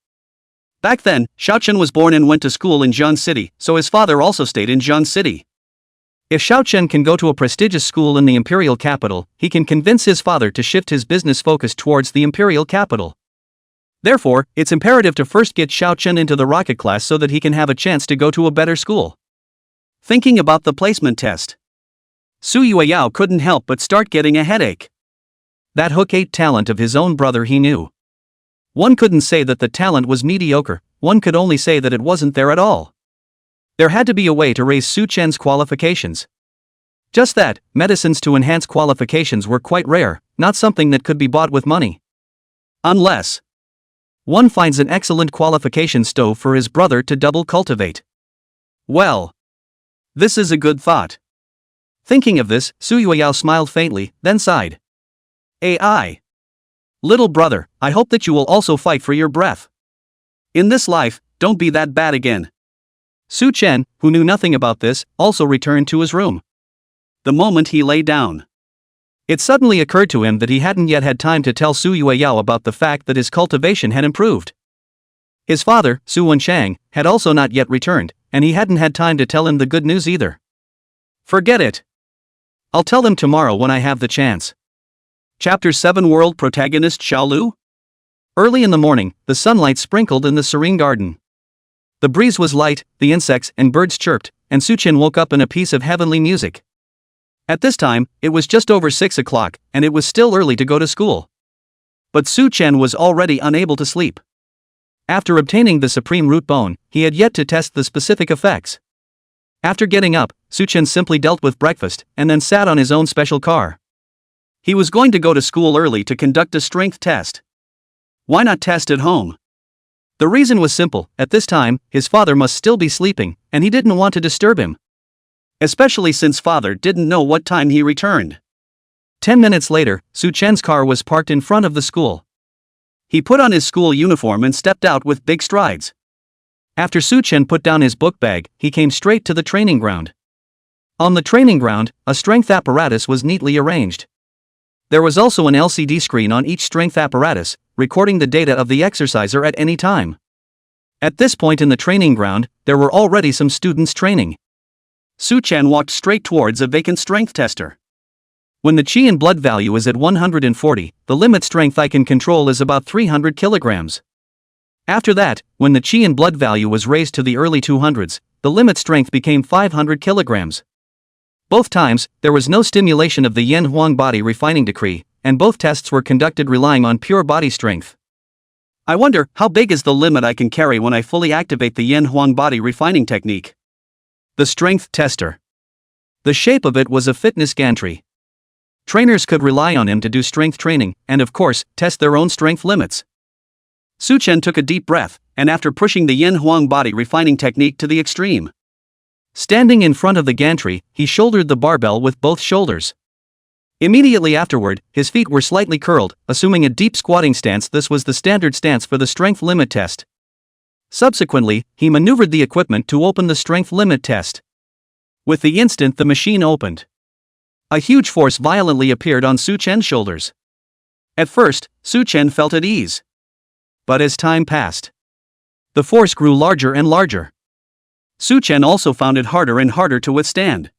Back then, Shaochen was born and went to school in Jiang City, so his father also stayed in Jiang City. If Shaochen can go to a prestigious school in the imperial capital, he can convince his father to shift his business focus towards the imperial capital. Therefore, it's imperative to first get Shaochen into the rocket class so that he can have a chance to go to a better school. Thinking about the placement test, Su Yueyao couldn't help but start getting a headache. That Hook 8 talent of his own brother he knew. One couldn't say that the talent was mediocre, one could only say that it wasn't there at all. There had to be a way to raise Su Chen's qualifications. Just that, medicines to enhance qualifications were quite rare, not something that could be bought with money. Unless one finds an excellent qualification stove for his brother to double cultivate. Well, this is a good thought. Thinking of this, Su Yueyao smiled faintly, then sighed. "AI. Little brother, I hope that you will also fight for your breath. In this life, don't be that bad again." Su Chen, who knew nothing about this, also returned to his room. The moment he lay down, it suddenly occurred to him that he hadn't yet had time to tell Su Yueyao about the fact that his cultivation had improved. His father, Su Wenchang, had also not yet returned, and he hadn't had time to tell him the good news either. Forget it. I'll tell them tomorrow when I have the chance. Chapter 7 World protagonist Xiao Lu? Early in the morning, the sunlight sprinkled in the serene garden. The breeze was light, the insects and birds chirped, and Su Chen woke up in a piece of heavenly music. At this time, it was just over 6 o'clock, and it was still early to go to school. But Su Chen was already unable to sleep. After obtaining the supreme root bone, he had yet to test the specific effects. After getting up, Su Chen simply dealt with breakfast, and then sat on his own special car. He was going to go to school early to conduct a strength test. Why not test at home? The reason was simple: at this time, his father must still be sleeping, and he didn't want to disturb him. Especially since father didn't know what time he returned. 10 minutes later, Su Chen's car was parked in front of the school. He put on his school uniform and stepped out with big strides. After Su Chen put down his book bag, he came straight to the training ground. On the training ground, a strength apparatus was neatly arranged. There was also an LCD screen on each strength apparatus, recording the data of the exerciser at any time. At this point in the training ground, there were already some students training. Su Chen walked straight towards a vacant strength tester. When the qi and blood value is at 140, the limit strength I can control is about 300 kilograms. After that, when the qi and blood value was raised to the early 200s, the limit strength became 500 kilograms. Both times, there was no stimulation of the Yin Huang body refining decree, and both tests were conducted relying on pure body strength. I wonder, how big is the limit I can carry when I fully activate the Yin Huang body refining technique? The strength tester. The shape of it was a fitness gantry. Trainers could rely on him to do strength training, and of course, test their own strength limits. Su Chen took a deep breath, and after pushing the Yin Huang body refining technique to the extreme. Standing in front of the gantry, he shouldered the barbell with both shoulders. Immediately afterward, his feet were slightly curled, assuming a deep squatting stance. This was the standard stance for the strength limit test. Subsequently, he maneuvered the equipment to open the strength limit test. With the instant the machine opened, a huge force violently appeared on Su Chen's shoulders. At first, Su Chen felt at ease. But as time passed, the force grew larger and larger. Su Chen also found it harder and harder to withstand.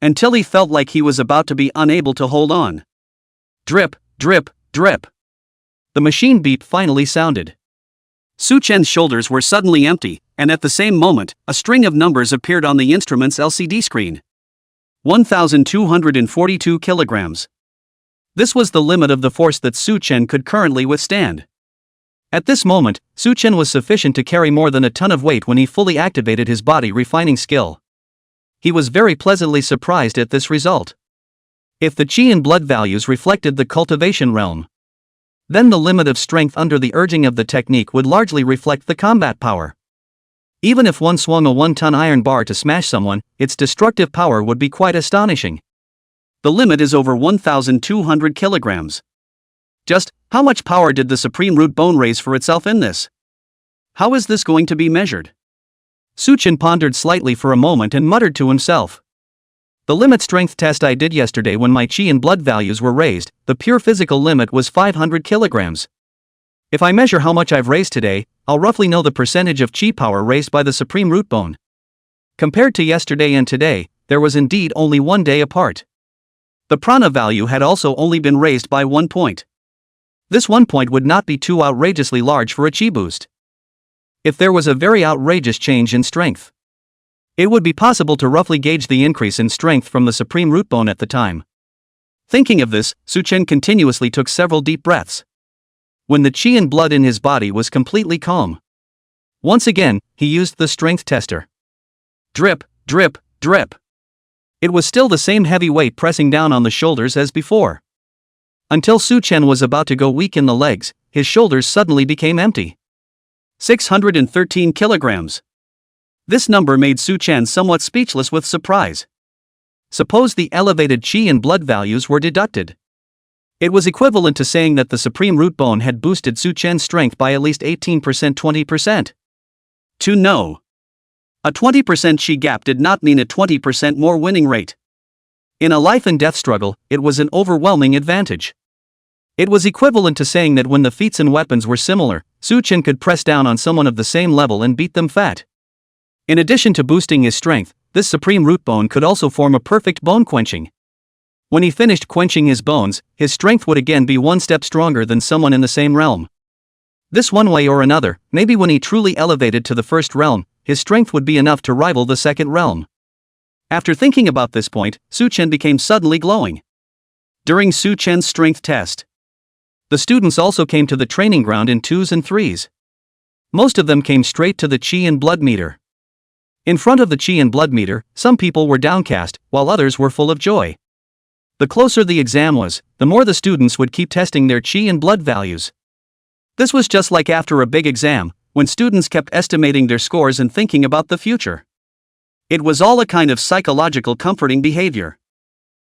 Until he felt like he was about to be unable to hold on. Drip, drip, drip. The machine beep finally sounded. Su Chen's shoulders were suddenly empty, and at the same moment, a string of numbers appeared on the instrument's LCD screen. 1,242 kilograms. This was the limit of the force that Su Chen could currently withstand. At this moment, Su Chen was sufficient to carry more than a ton of weight when he fully activated his body refining skill. He was very pleasantly surprised at this result. If the qi and blood values reflected the cultivation realm, then the limit of strength under the urging of the technique would largely reflect the combat power. Even if one swung a 1-ton iron bar to smash someone, its destructive power would be quite astonishing. The limit is over 1,200 kilograms. Just how much power did the supreme root bone raise for itself in this? How is this going to be measured? Su Chen pondered slightly for a moment and muttered to himself. The limit strength test I did yesterday when my qi and blood values were raised, the pure physical limit was 500 kilograms. If I measure how much I've raised today, I'll roughly know the percentage of qi power raised by the supreme root bone. Compared to yesterday and today, there was indeed only 1 day apart. The prana value had also only been raised by 1 point. This 1 point would not be too outrageously large for a qi boost. If there was a very outrageous change in strength, it would be possible to roughly gauge the increase in strength from the supreme root bone at the time. Thinking of this, Su Chen continuously took several deep breaths. When the qi and blood in his body was completely calm, once again, he used the strength tester. Drip, drip, drip. It was still the same heavy weight pressing down on the shoulders as before. Until Su Chen was about to go weak in the legs, his shoulders suddenly became empty. 613 kilograms. This number made Su Chen somewhat speechless with surprise. Suppose the elevated qi and blood values were deducted. It was equivalent to saying that the supreme root bone had boosted Su Chen's strength by at least 18%, 20%. To know. A 20% qi gap did not mean a 20% more winning rate. In a life and death struggle, it was an overwhelming advantage. It was equivalent to saying that when the feats and weapons were similar, Su Chen could press down on someone of the same level and beat them fat. In addition to boosting his strength, this supreme root bone could also form a perfect bone quenching. When he finished quenching his bones, his strength would again be 1 step stronger than someone in the same realm. This one way or another, maybe when he truly elevated to the first realm, his strength would be enough to rival the second realm. After thinking about this point, Su Chen became suddenly glowing. During Su Chen's strength test, the students also came to the training ground in 2s and 3s. Most of them came straight to the Qi and blood meter. In front of the Qi and blood meter, some people were downcast, while others were full of joy. The closer the exam was, the more the students would keep testing their Qi and blood values. This was just like after a big exam, when students kept estimating their scores and thinking about the future. It was all a kind of psychological comforting behavior.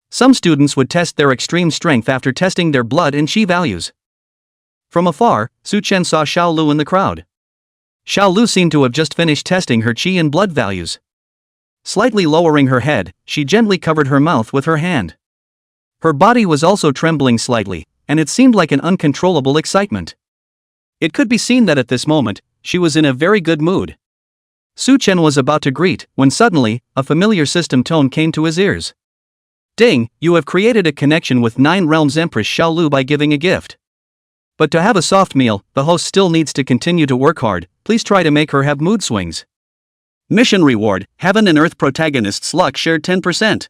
Some students would test their extreme strength after testing their blood and Qi values. From afar, Su Chen saw Xiao Lu in the crowd. Xiao Lu seemed to have just finished testing her Qi and blood values. Slightly lowering her head, she gently covered her mouth with her hand. Her body was also trembling slightly, and it seemed like an uncontrollable excitement. It could be seen that at this moment, she was in a very good mood. Su Chen was about to greet, when suddenly, a familiar system tone came to his ears. Ding, you have created a connection with 9 Realms Empress Xiao Lu by giving a gift. But to have a soft meal, the host still needs to continue to work hard. Please try to make her have mood swings. Mission reward, Heaven and Earth protagonist's luck shared 10%.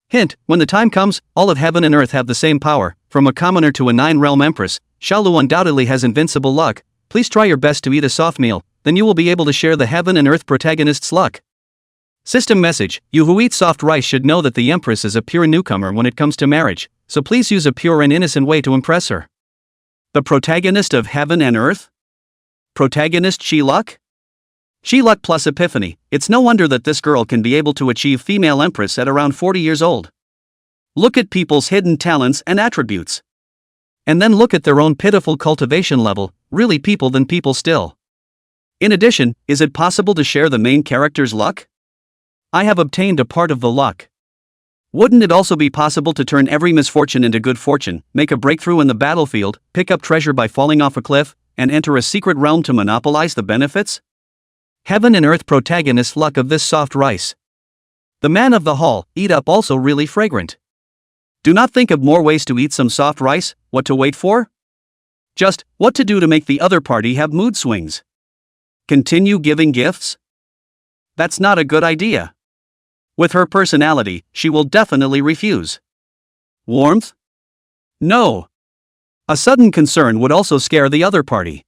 Hint, when the time comes, all of Heaven and Earth have the same power. From a commoner to a 9-realm empress, Xiao Lu undoubtedly has invincible luck. Please try your best to eat a soft meal, then you will be able to share the Heaven and Earth protagonist's luck. System message, you who eat soft rice should know that the empress is a pure newcomer when it comes to marriage, so please use a pure and innocent way to impress her. The protagonist of Heaven and Earth? Protagonist Qi luck? Qi luck plus epiphany, it's no wonder that this girl can be able to achieve female empress at around 40 years old. Look at people's hidden talents and attributes. And then look at their own pitiful cultivation level, really people than people still. In addition, is it possible to share the main character's luck? I have obtained a part of the luck. Wouldn't it also be possible to turn every misfortune into good fortune, make a breakthrough in the battlefield, pick up treasure by falling off a cliff, and enter a secret realm to monopolize the benefits? Heaven and Earth protagonist luck of this soft rice. The man of the hall, eat up also really fragrant. Do not think of more ways to eat some soft rice, what to wait for? Just, what to do to make the other party have mood swings. Continue giving gifts? That's not a good idea. With her personality, she will definitely refuse. Warmth? No. A sudden concern would also scare the other party.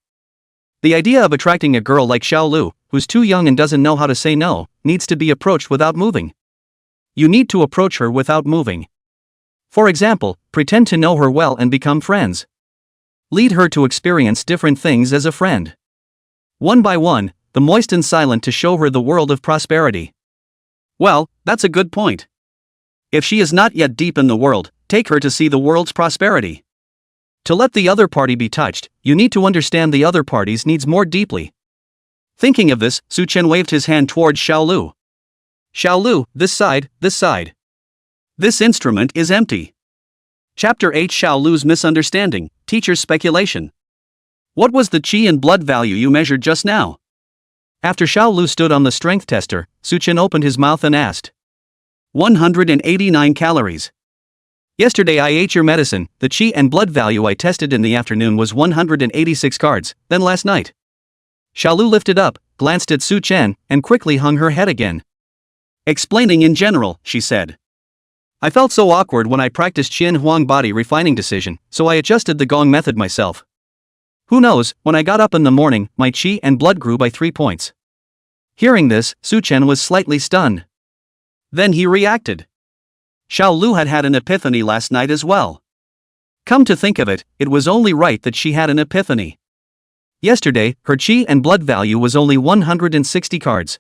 The idea of attracting a girl like Xiao Lu, who's too young and doesn't know how to say no, needs to be approached without moving. You need to approach her without moving. For example, pretend to know her well and become friends. Lead her to experience different things as a friend. One by one, the moist and silent to show her the world of prosperity. Well, that's a good point. If she is not yet deep in the world, take her to see the world's prosperity. To let the other party be touched, you need to understand the other party's needs more deeply. Thinking of this, Su Chen waved his hand towards Xiao Lu. Xiao Lu, this side, this side. This instrument is empty. Chapter 8 Xiao Lu's misunderstanding, teacher's speculation. What was the Qi and blood value you measured just now? After Xiao Lu stood on the strength tester, Su Chen opened his mouth and asked. 189 calories. Yesterday I ate your medicine, the Qi and blood value I tested in the afternoon was 186 cards, then last night. Xiao Lu lifted up, glanced at Su Chen, and quickly hung her head again. Explaining in general, she said. I felt so awkward when I practiced Qian Huang body refining decision, so I adjusted the Gong method myself. Who knows, when I got up in the morning, my Qi and blood grew by 3 points. Hearing this, Su Chen was slightly stunned. Then he reacted. Xiao Lu had had an epiphany last night as well. Come to think of it, it was only right that she had an epiphany. Yesterday, her Qi and blood value was only 160 cards.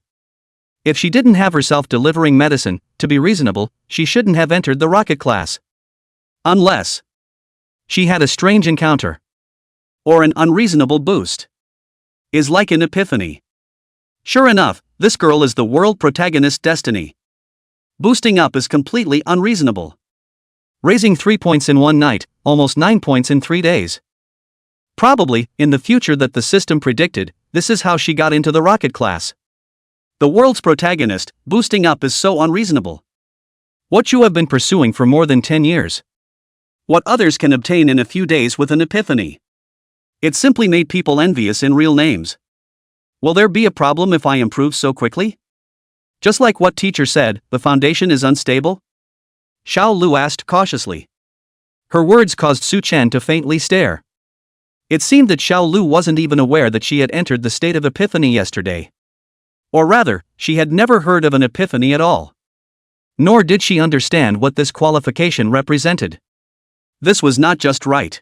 If she didn't have herself delivering medicine, to be reasonable, she shouldn't have entered the rocket class. Unless she had a strange encounter. Or an unreasonable boost. Is like an epiphany. Sure enough, this girl is the world protagonist's destiny. Boosting up is completely unreasonable. Raising 3 points in one night, almost 9 points in 3 days. Probably, in the future that the system predicted, this is how she got into the rocket class. The world's protagonist, boosting up is so unreasonable. What you have been pursuing for more than 10 years. What others can obtain in a few days with an epiphany. It simply made people envious in real names. Will there be a problem if I improve so quickly? Just like what teacher said, the foundation is unstable? Xiao Lu asked cautiously. Her words caused Su Chen to faintly stare. It seemed that Xiao Lu wasn't even aware that she had entered the state of epiphany yesterday. Or rather, she had never heard of an epiphany at all. Nor did she understand what this qualification represented. This was not just right.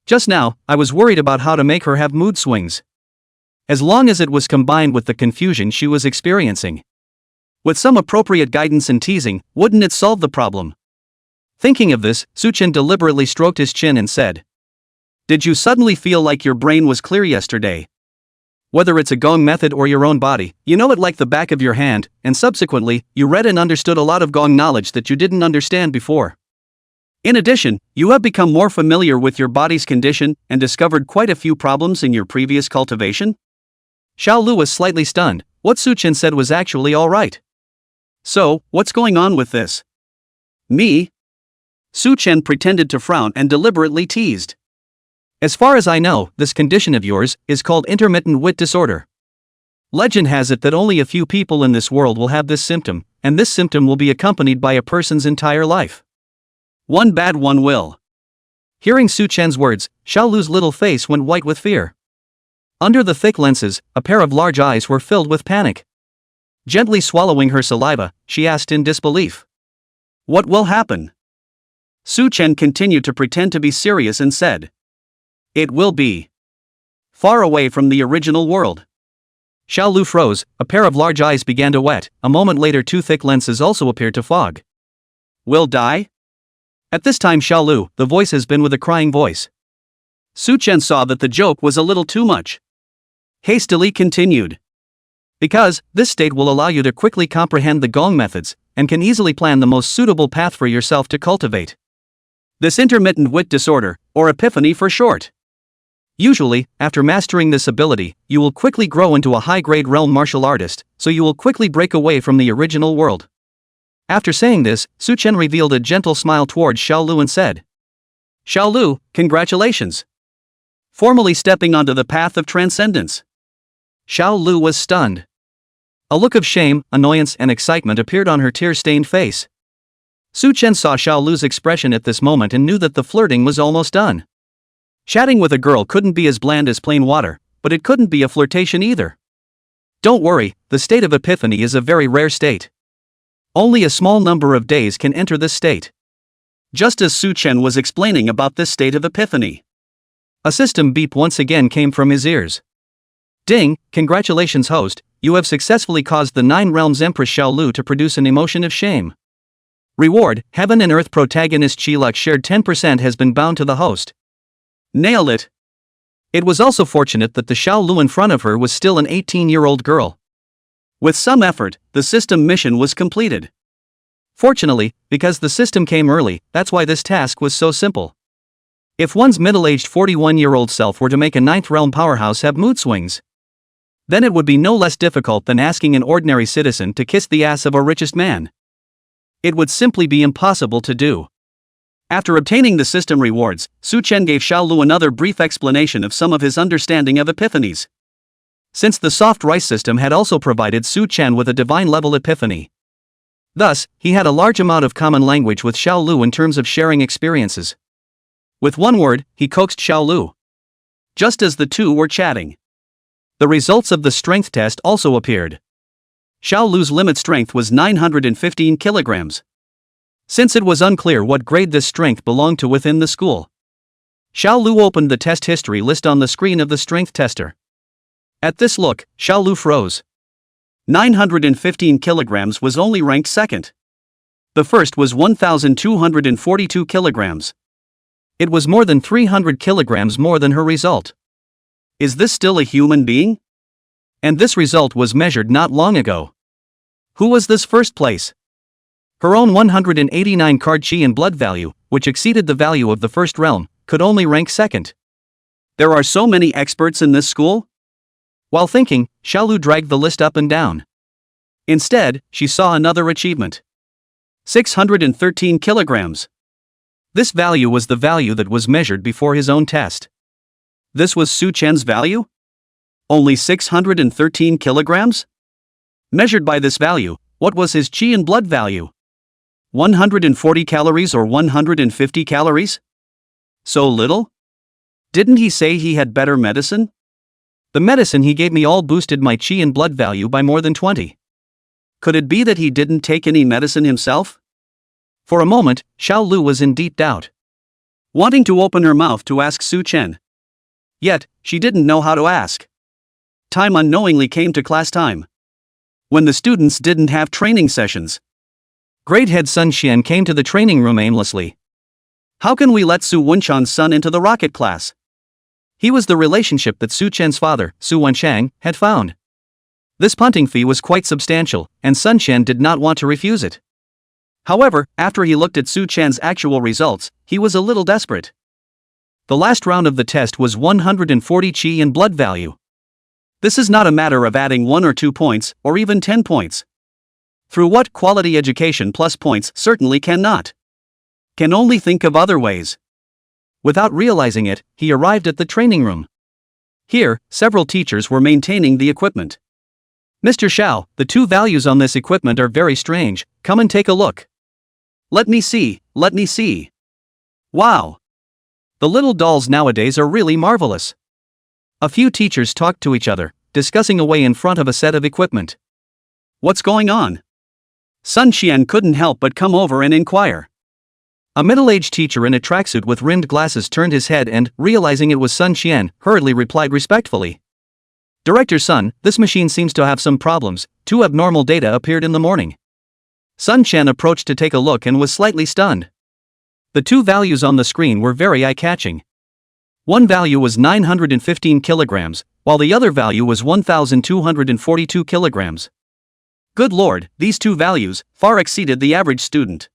Just now, I was worried about how to make her have mood swings. As long as it was combined with the confusion she was experiencing. With some appropriate guidance and teasing, wouldn't it solve the problem? Thinking of this, Su Chen deliberately stroked his chin and said, Did you suddenly feel like your brain was clear yesterday? Whether it's a Gong method or your own body, you know it like the back of your hand, and subsequently, you read and understood a lot of Gong knowledge that you didn't understand before. In addition, you have become more familiar with your body's condition and discovered quite a few problems in your previous cultivation? Xiao Lu was slightly stunned. What Su Chen said was actually alright. So, what's going on with this? Me? Su Chen pretended to frown and deliberately teased. As far as I know, this condition of yours is called intermittent wit disorder. Legend has it that only a few people in this world will have this symptom, and this symptom will be accompanied by a person's entire life. One bad one will. Hearing Su Chen's words, Xiao Lu's little face went white with fear. Under the thick lenses, a pair of large eyes were filled with panic. Gently swallowing her saliva, she asked in disbelief. What will happen? Su Chen continued to pretend to be serious and said. It will be far away from the original world. Xiao Lu froze, a pair of large eyes began to wet, a moment later two thick lenses also appeared to fog. Will die? At this time Xiao Lu, the voice has been with a crying voice. Su Chen saw that the joke was a little too much. Hastily continued. Because, this state will allow you to quickly comprehend the Gong methods, and can easily plan the most suitable path for yourself to cultivate. This intermittent wit disorder, or epiphany for short. Usually, after mastering this ability, you will quickly grow into a high-grade realm martial artist, so you will quickly break away from the original world. After saying this, Su Chen revealed a gentle smile towards Xiao Lu and said, Xiao Lu, congratulations. Formally stepping onto the path of transcendence. Xiao Lu was stunned. A look of shame, annoyance and excitement appeared on her tear-stained face. Su Chen saw Xiao Lu's expression at this moment and knew that the flirting was almost done. Chatting with a girl couldn't be as bland as plain water, but it couldn't be a flirtation either. Don't worry, the state of epiphany is a very rare state. Only a small number of days can enter this state. Just as Su Chen was explaining about this state of epiphany, a system beep once again came from his ears. Ding, congratulations host, you have successfully caused the 9 realms Empress Xiao Lu to produce an emotion of shame. Reward, Heaven and Earth protagonist Chi Luck shared 10% has been bound to the host. Nailed it. It was also fortunate that the Xiao Lu in front of her was still an 18-year-old girl. With some effort, the system mission was completed. Fortunately, because the system came early, that's why this task was so simple. If one's middle-aged 41-year-old self were to make a 9th realm powerhouse have mood swings, then it would be no less difficult than asking an ordinary citizen to kiss the ass of a richest man. It would simply be impossible to do. After obtaining the system rewards, Su Chen gave Xiao Lu another brief explanation of some of his understanding of epiphanies. Since the soft rice system had also provided Su Chen with a divine-level epiphany. Thus, he had a large amount of common language with Xiao Lu in terms of sharing experiences. With one word, he coaxed Xiao Lu. Just as the two were chatting, the results of the strength test also appeared. Xiao Lu's limit strength was 915 kilograms. Since it was unclear what grade this strength belonged to within the school, Xiao Lu opened the test history list on the screen of the strength tester. At this look, Xiao Lu froze. 915 kilograms was only ranked second. The first was 1,242 kilograms. It was more than 300 kilograms more than her result. Is this still a human being? And this result was measured not long ago. Who was this first place? Her own 189 card chi and blood value, which exceeded the value of the first realm, could only rank second. There are so many experts in this school? While thinking, Xiao Lu dragged the list up and down. Instead, she saw another achievement. 613 kilograms. This value was the value that was measured before his own test. This was Su Chen's value? Only 613 kilograms? Measured by this value, what was his qi and blood value? 140 calories or 150 calories? So little? Didn't he say he had better medicine? The medicine he gave me all boosted my qi and blood value by more than 20. Could it be that he didn't take any medicine himself? For a moment, Xiao Lu was in deep doubt, wanting to open her mouth to ask Su Chen. Yet, she didn't know how to ask. Time unknowingly came to class time, when the students didn't have training sessions. Grade head Sun Xian came to the training room aimlessly. How can we let Su Wenchan's son into the rocket class? He was the relationship that Su Chen's father, Su Wenchang, had found. This punting fee was quite substantial, and Sun Chen did not want to refuse it. However, after he looked at Su Chen's actual results, he was a little desperate. The last round of the test was 140 qi and blood value. This is not a matter of adding 1 or 2 points, or even 10 points. Through what quality education plus points certainly cannot. Can only think of other ways. Without realizing it, he arrived at the training room. Here, several teachers were maintaining the equipment. Mr. Xiao, the 2 values on this equipment are very strange, come and take a look. Let me see, let me see. Wow! The little dolls nowadays are really marvelous. A few teachers talked to each other, discussing away in front of a set of equipment. What's going on? Sun Xian couldn't help but come over and inquire. A middle-aged teacher in a tracksuit with rimmed glasses turned his head and, realizing it was Sun Xian, hurriedly replied respectfully. Director Sun, this machine seems to have some problems. 2 abnormal data appeared in the morning. Sun Chen approached to take a look and was slightly stunned. The 2 values on the screen were very eye-catching. One value was 915 kilograms, while the other value was 1,242 kilograms. Good lord, these 2 values far exceeded the average student.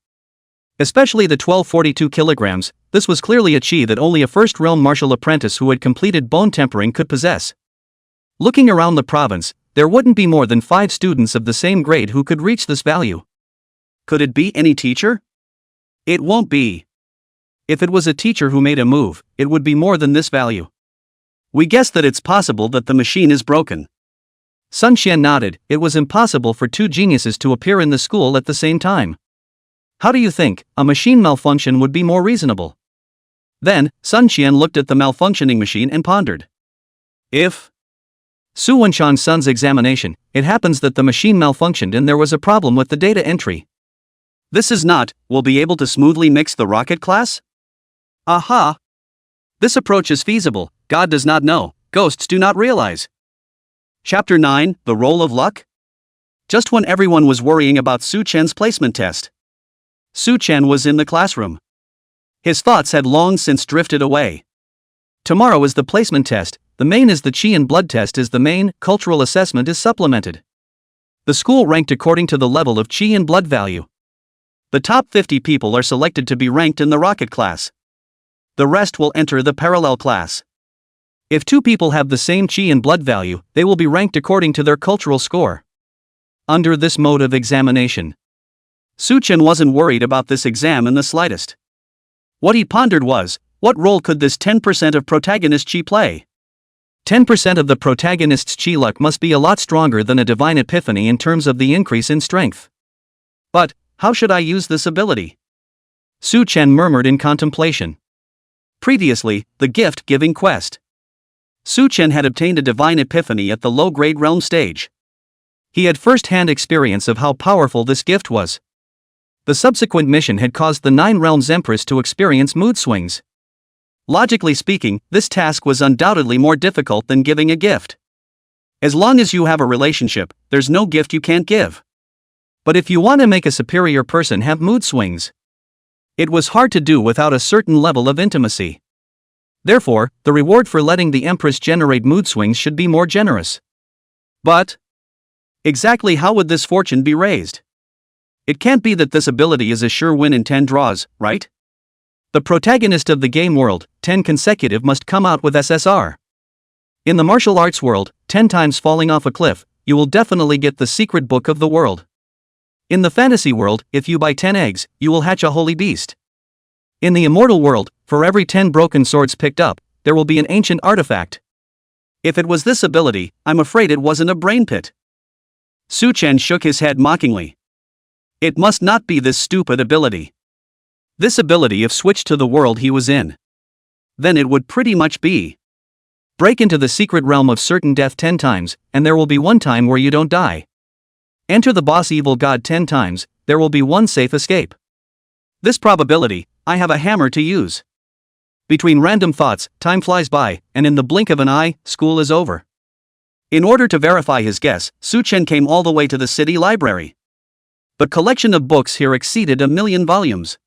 Especially the 1242 kilograms, this was clearly a qi that only a first-realm martial apprentice who had completed bone tempering could possess. Looking around the province, there wouldn't be more than 5 students of the same grade who could reach this value. Could it be any teacher? It won't be. If it was a teacher who made a move, it would be more than this value. We guess that it's possible that the machine is broken. Sun Xian nodded. It was impossible for 2 geniuses to appear in the school at the same time. How do you think a machine malfunction would be more reasonable? Then, Sun Xian looked at the malfunctioning machine and pondered. If Su Wenchan's son's examination, it happens that the machine malfunctioned and there was a problem with the data entry. This is not, will be able to smoothly mix the rocket class? Aha! This approach is feasible. God does not know, ghosts do not realize. Chapter 9, The Role of Luck? Just when everyone was worrying about Su Chen's placement test, Su Chen was in the classroom. His thoughts had long since drifted away. Tomorrow is the placement test, the main is the qi and blood test is the main, cultural assessment is supplemented. The school ranked according to the level of qi and blood value. The top 50 people are selected to be ranked in the rocket class. The rest will enter the parallel class. If 2 people have the same qi and blood value, they will be ranked according to their cultural score. Under this mode of examination, Su Chen wasn't worried about this exam in the slightest. What he pondered was, what role could this 10% of protagonist qi play? 10% of the protagonist's qi luck must be a lot stronger than a divine epiphany in terms of the increase in strength. But, how should I use this ability? Su Chen murmured in contemplation. Previously, the gift-giving quest. Su Chen had obtained a divine epiphany at the low-grade realm stage. He had first-hand experience of how powerful this gift was. The subsequent mission had caused the 9 realms empress to experience mood swings. Logically speaking, this task was undoubtedly more difficult than giving a gift. As long as you have a relationship, there's no gift you can't give. But if you want to make a superior person have mood swings, it was hard to do without a certain level of intimacy. Therefore, the reward for letting the empress generate mood swings should be more generous. But exactly how would this fortune be raised? It can't be that this ability is a sure win in 10 draws, right? The protagonist of the game world, 10 consecutive must come out with SSR. In the martial arts world, 10 times falling off a cliff, you will definitely get the secret book of the world. In the fantasy world, if you buy 10 eggs, you will hatch a holy beast. In the immortal world, for every 10 broken swords picked up, there will be an ancient artifact. If it was this ability, I'm afraid it wasn't a brain pit. Su Chen shook his head mockingly. It must not be this stupid ability. This ability if switched to the world he was in. Then it would pretty much be. Break into the secret realm of certain death 10 times, and there will be one time where you don't die. Enter the boss evil god 10 times, there will be one safe escape. This probability, I have a hammer to use. Between random thoughts, time flies by, and in the blink of an eye, school is over. In order to verify his guess, Su Chen came all the way to the city library. The collection of books here exceeded 1,000,000 volumes.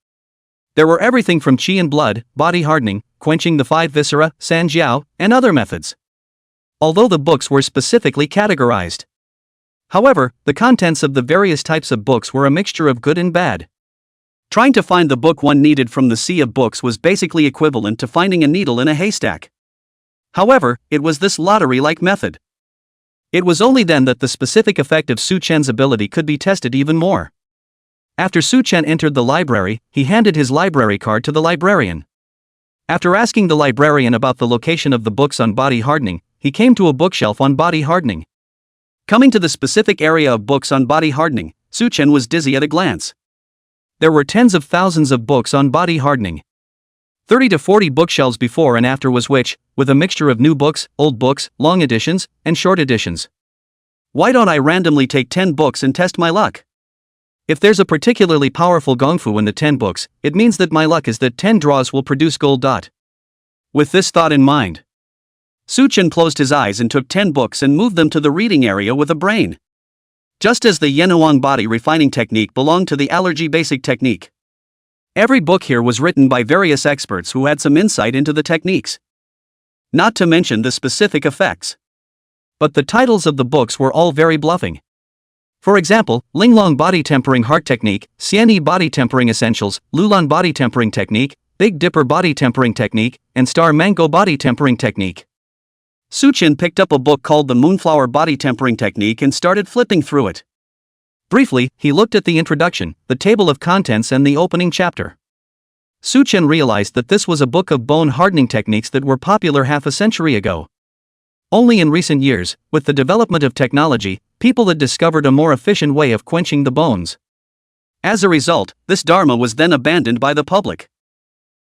There were everything from chi and blood, body hardening, quenching the 5 viscera, san jiao, and other methods. Although the books were specifically categorized. However, the contents of the various types of books were a mixture of good and bad. Trying to find the book one needed from the sea of books was basically equivalent to finding a needle in a haystack. However, it was this lottery-like method. It was only then that the specific effect of Su Chen's ability could be tested even more. After Su Chen entered the library, he handed his library card to the librarian. After asking the librarian about the location of the books on body hardening, he came to a bookshelf on body hardening. Coming to the specific area of books on body hardening, Su Chen was dizzy at a glance. There were tens of thousands of books on body hardening. 30 to 40 bookshelves before and after was which, with a mixture of new books, old books, long editions, and short editions. Why don't I randomly take 10 books and test my luck? If there's a particularly powerful gongfu in the 10 books, it means that my luck is that 10 draws will produce gold. With this thought in mind, Su Chen closed his eyes and took 10 books and moved them to the reading area with a brain. Just as the Yenuang body refining technique belonged to the allergy basic technique. Every book here was written by various experts who had some insight into the techniques. Not to mention the specific effects. But the titles of the books were all very bluffing. For example, Linglong Body Tempering Heart Technique, Xianyi Body Tempering Essentials, Lulan Body Tempering Technique, Big Dipper Body Tempering Technique, and Star Mango Body Tempering Technique. Su Chen picked up a book called the Moonflower Body Tempering Technique and started flipping through it. Briefly, he looked at the introduction, the table of contents and the opening chapter. Su Chen realized that this was a book of bone hardening techniques that were popular half a century ago. Only in recent years, with the development of technology, people had discovered a more efficient way of quenching the bones. As a result, this dharma was then abandoned by the public.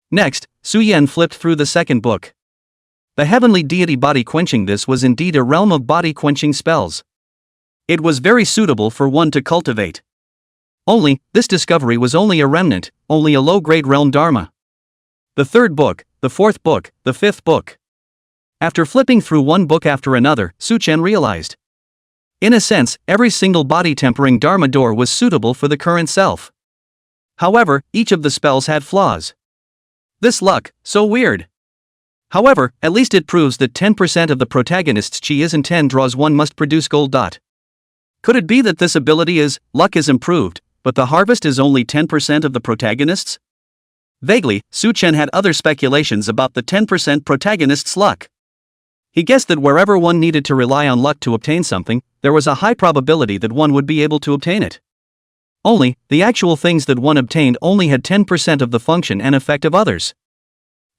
Next, Su Yan flipped through the second book. The heavenly deity body quenching. This was indeed a realm of body quenching spells. It was very suitable for one to cultivate. Only, this discovery was only a remnant, only a low-grade realm dharma. The third book, the fourth book, the fifth book. After flipping through one book after another, Su Chen realized. In a sense, every single body tempering dharma door was suitable for the current self. However, each of the spells had flaws. This luck, so weird. However, at least it proves that 10% of the protagonist's chi isn't 10 draws one must produce gold. Could it be that this ability is, luck is improved, but the harvest is only 10% of the protagonist's? Vaguely, Su Chen had other speculations about the 10% protagonist's luck. He guessed that wherever one needed to rely on luck to obtain something, there was a high probability that one would be able to obtain it. Only, the actual things that one obtained only had 10% of the function and effect of others.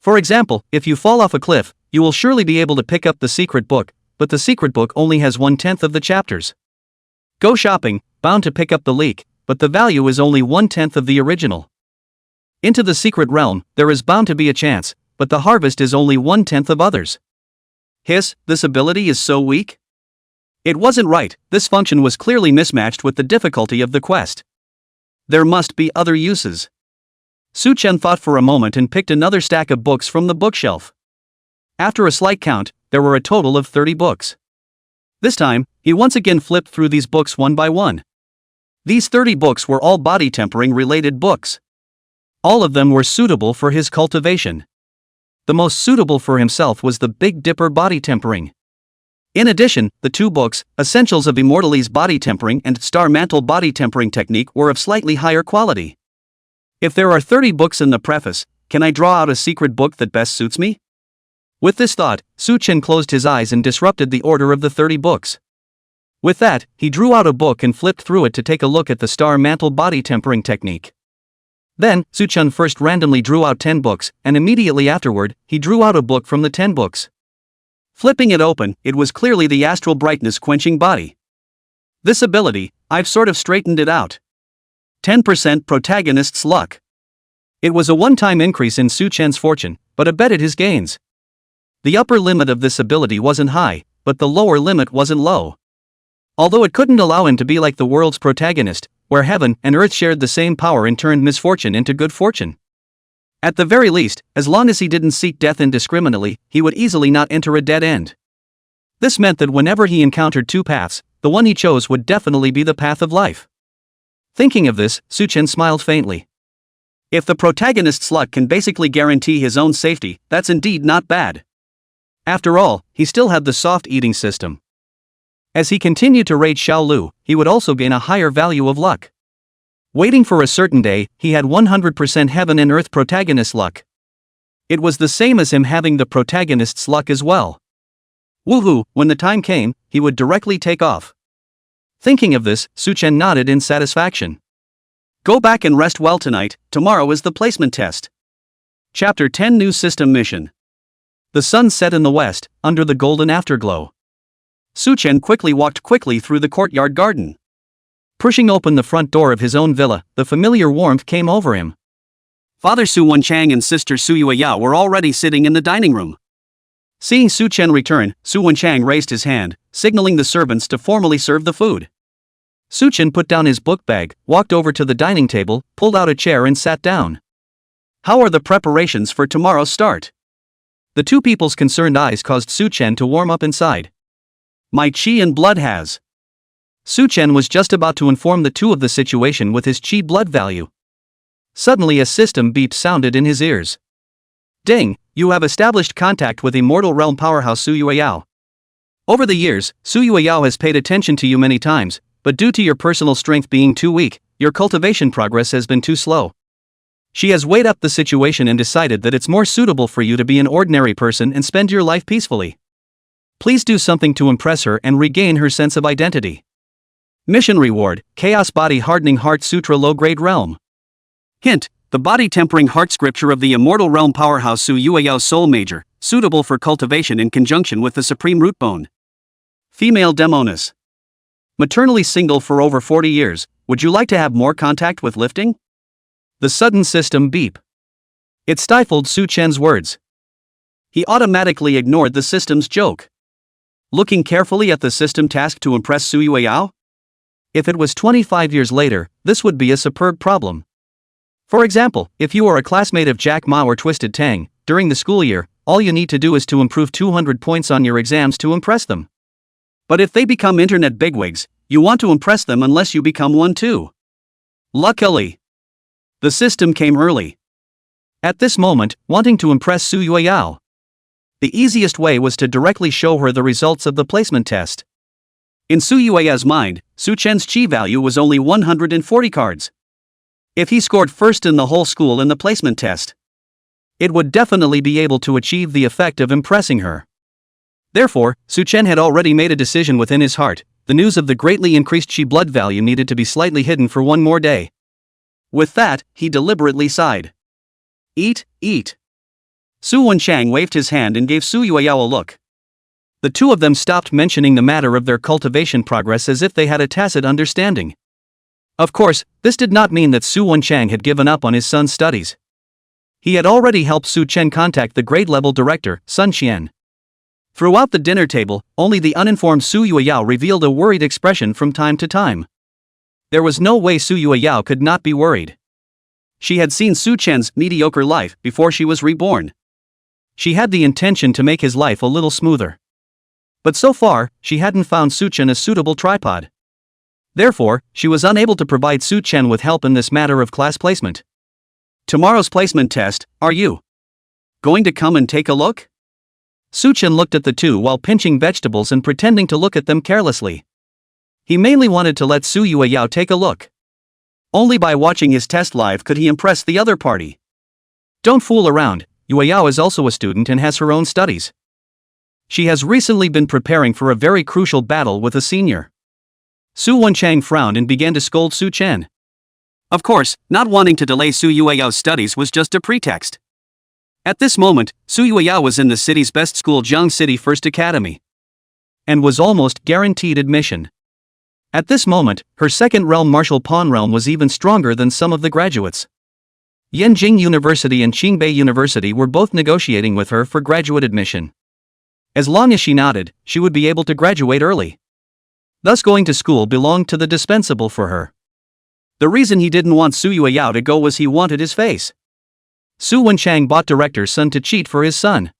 For example, if you fall off a cliff, you will surely be able to pick up the secret book, but the secret book only has 1/10 of the chapters. Go shopping, bound to pick up the leak, but the value is only 1/10 of the original. Into the secret realm, there is bound to be a chance, but the harvest is only 1/10 of others. This ability is so weak? It wasn't right, this function was clearly mismatched with the difficulty of the quest. There must be other uses. Su Chen thought for a moment and picked another stack of books from the bookshelf. After a slight count, there were a total of 30 books. This time, he once again flipped through these books one by one. These 30 books were all body tempering related books. All of them were suitable for his cultivation. The most suitable for himself was the Big Dipper Body Tempering. In addition, the 2 books, Essentials of Immortality's Body Tempering and Star Mantle Body Tempering Technique, were of slightly higher quality. If there are 30 books in the preface, can I draw out a secret book that best suits me? With this thought, Su Chen closed his eyes and disrupted the order of the 30 books. With that, he drew out a book and flipped through it to take a look at the Star Mantle Body Tempering Technique. Then, Su Chen first randomly drew out 10 books, and immediately afterward, he drew out a book from the 10 books. Flipping it open, it was clearly the astral brightness quenching body. This ability, I've sort of straightened it out. 10% protagonist's luck. It was a one-time increase in Su Chen's fortune, but abetted his gains. The upper limit of this ability wasn't high, but the lower limit wasn't low. Although it couldn't allow him to be like the world's protagonist, where heaven and earth shared the same power and turned misfortune into good fortune. At the very least, as long as he didn't seek death indiscriminately, he would easily not enter a dead end. This meant that whenever he encountered two paths, the one he chose would definitely be the path of life. Thinking of this, Su Chen smiled faintly. If the protagonist's luck can basically guarantee his own safety, that's indeed not bad. After all, he still had the soft eating system. As he continued to raid Xiao Lu, he would also gain a higher value of luck. Waiting for a certain day, he had 100% heaven and earth protagonist luck. It was the same as him having the protagonist's luck as well. Woohoo, when the time came, he would directly take off. Thinking of this, Su Chen nodded in satisfaction. Go back and rest well tonight, tomorrow is the placement test. Chapter 10 New System Mission. The sun set in the west, under the golden afterglow. Su Chen quickly walked through the courtyard garden. Pushing open the front door of his own villa, the familiar warmth came over him. Father Su Wenchang and sister Su Yueyao were already sitting in the dining room. Seeing Su Chen return, Su Wenchang raised his hand, signaling the servants to formally serve the food. Su Chen put down his book bag, walked over to the dining table, pulled out a chair and sat down. How are the preparations for tomorrow's start? The two people's concerned eyes caused Su Chen to warm up inside. My qi and blood has. Su Chen was just about to inform the two of the situation with his qi blood value. Suddenly a system beep sounded in his ears. Ding, you have established contact with immortal realm powerhouse Su Yueyao. Over the years, Su Yueyao has paid attention to you many times, but due to your personal strength being too weak, your cultivation progress has been too slow. She has weighed up the situation and decided that it's more suitable for you to be an ordinary person and spend your life peacefully. Please do something to impress her and regain her sense of identity. Mission reward, Chaos Body Hardening Heart Sutra Low-Grade Realm. Hint, the body-tempering heart scripture of the immortal realm powerhouse Su Yueyao Soul Major, suitable for cultivation in conjunction with the supreme root bone. Female Demoness. Maternally single for over 40 years, would you like to have more contact with lifting? The sudden system beep. It stifled Su Chen's words. He automatically ignored the system's joke. Looking carefully at the system task to impress Su Yueyao? If it was 25 years later, this would be a superb problem. For example, if you are a classmate of Jack Ma or Twisted Tang, during the school year, all you need to do is to improve 200 points on your exams to impress them. But if they become internet bigwigs, you want to impress them unless you become one too. Luckily, the system came early. At this moment, wanting to impress Su Yueyao, the easiest way was to directly show her the results of the placement test. In Su Yueyao's mind, Su Chen's qi value was only 140 cards. If he scored first in the whole school in the placement test, it would definitely be able to achieve the effect of impressing her. Therefore, Su Chen had already made a decision within his heart. The news of the greatly increased qi blood value needed to be slightly hidden for one more day. With that, he deliberately sighed. Eat, eat. Su Wenchang waved his hand and gave Su Yueyao a look. The two of them stopped mentioning the matter of their cultivation progress as if they had a tacit understanding. Of course, this did not mean that Su Wenchang had given up on his son's studies. He had already helped Su Chen contact the grade-level director, Sun Xian. Throughout the dinner table, only the uninformed Su Yueyao revealed a worried expression from time to time. There was no way Su Yueyao could not be worried. She had seen Su Chen's mediocre life before she was reborn. She had the intention to make his life a little smoother. But so far, she hadn't found Su Chen a suitable tripod. Therefore, she was unable to provide Su Chen with help in this matter of class placement. Tomorrow's placement test, are you going to come and take a look? Su Chen looked at the two while pinching vegetables and pretending to look at them carelessly. He mainly wanted to let Su Yueyao take a look. Only by watching his test live could he impress the other party. Don't fool around, Yueyao is also a student and has her own studies. She has recently been preparing for a very crucial battle with a senior. Su Wenchang frowned and began to scold Su Chen. Of course, not wanting to delay Su Yueyao's studies was just a pretext. At this moment, Su Yueyao was in the city's best school, Jiang City First Academy, and was almost guaranteed admission. At this moment, her second realm, martial pawn realm, was even stronger than some of the graduates. Yanjing University and Qingbei University were both negotiating with her for graduate admission. As long as she nodded, she would be able to graduate early. Thus going to school belonged to the dispensable for her. The reason he didn't want Su Yueyao to go was he wanted his face. Su Wenchang bought director's son to cheat for his son.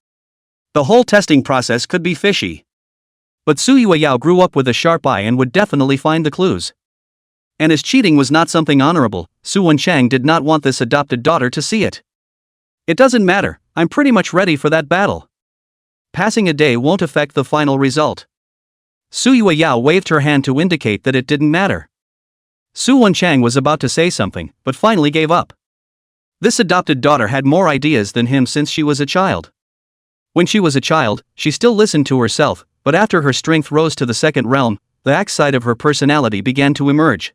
The whole testing process could be fishy. But Su Yueyao grew up with a sharp eye and would definitely find the clues. And as cheating was not something honorable, Su Wenchang did not want this adopted daughter to see it. It doesn't matter, I'm pretty much ready for that battle. Passing a day won't affect the final result. Su Yueyao waved her hand to indicate that it didn't matter. Su Wenchang was about to say something, but finally gave up. This adopted daughter had more ideas than him since she was a child. When she was a child, she still listened to herself, but after her strength rose to the second realm, the axe side of her personality began to emerge.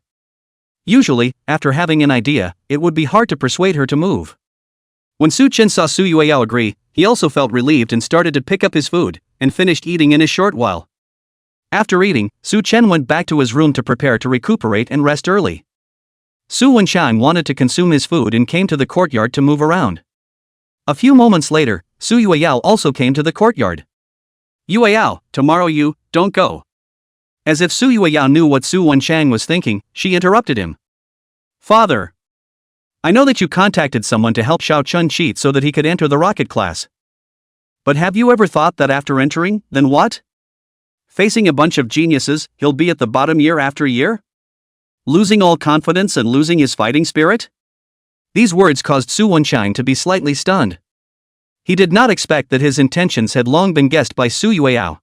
Usually, after having an idea, it would be hard to persuade her to move. When Su Chen saw Su Yueyao agree, he also felt relieved and started to pick up his food, and finished eating in a short while. After eating, Su Chen went back to his room to prepare to recuperate and rest early. Su Wenchang wanted to consume his food and came to the courtyard to move around. A few moments later, Su Yueyao also came to the courtyard. Yueyao, tomorrow you don't go. As if Su Yueyao knew what Su Wenchang was thinking, she interrupted him. Father, I know that you contacted someone to help Xiao Chun cheat so that he could enter the rocket class. But have you ever thought that after entering, then what? Facing a bunch of geniuses, he'll be at the bottom year after year? Losing all confidence and losing his fighting spirit? These words caused Su Wenchang to be slightly stunned. He did not expect that his intentions had long been guessed by Su Yueyao,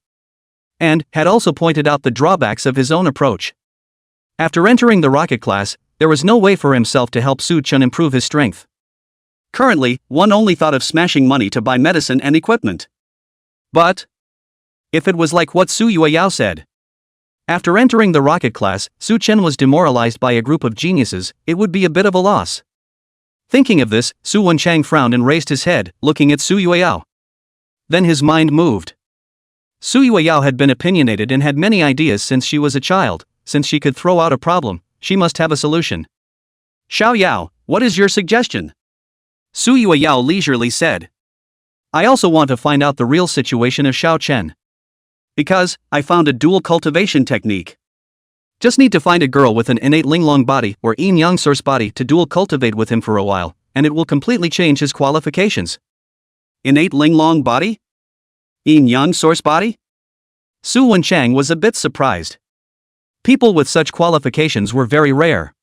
and had also pointed out the drawbacks of his own approach. After entering the rocket class, there was no way for himself to help Su Chen improve his strength. Currently, one only thought of smashing money to buy medicine and equipment. But if it was like what Su Yueyao said, after entering the rocket class, Su Chen was demoralized by a group of geniuses, it would be a bit of a loss. Thinking of this, Su Wenchang frowned and raised his head, looking at Su Yueyao. Then his mind moved. Su Yueyao had been opinionated and had many ideas since she was a child. Since she could throw out a problem, she must have a solution. Xiao Yao, what is your suggestion? Su Yueyao leisurely said. I also want to find out the real situation of Xiao Chen. Because I found a dual cultivation technique. Just need to find a girl with an innate Linglong body or Yin Yang source body to dual cultivate with him for a while, and it will completely change his qualifications. Innate Linglong body? Yin Yang source body? Su Wenchang was a bit surprised. People with such qualifications were very rare.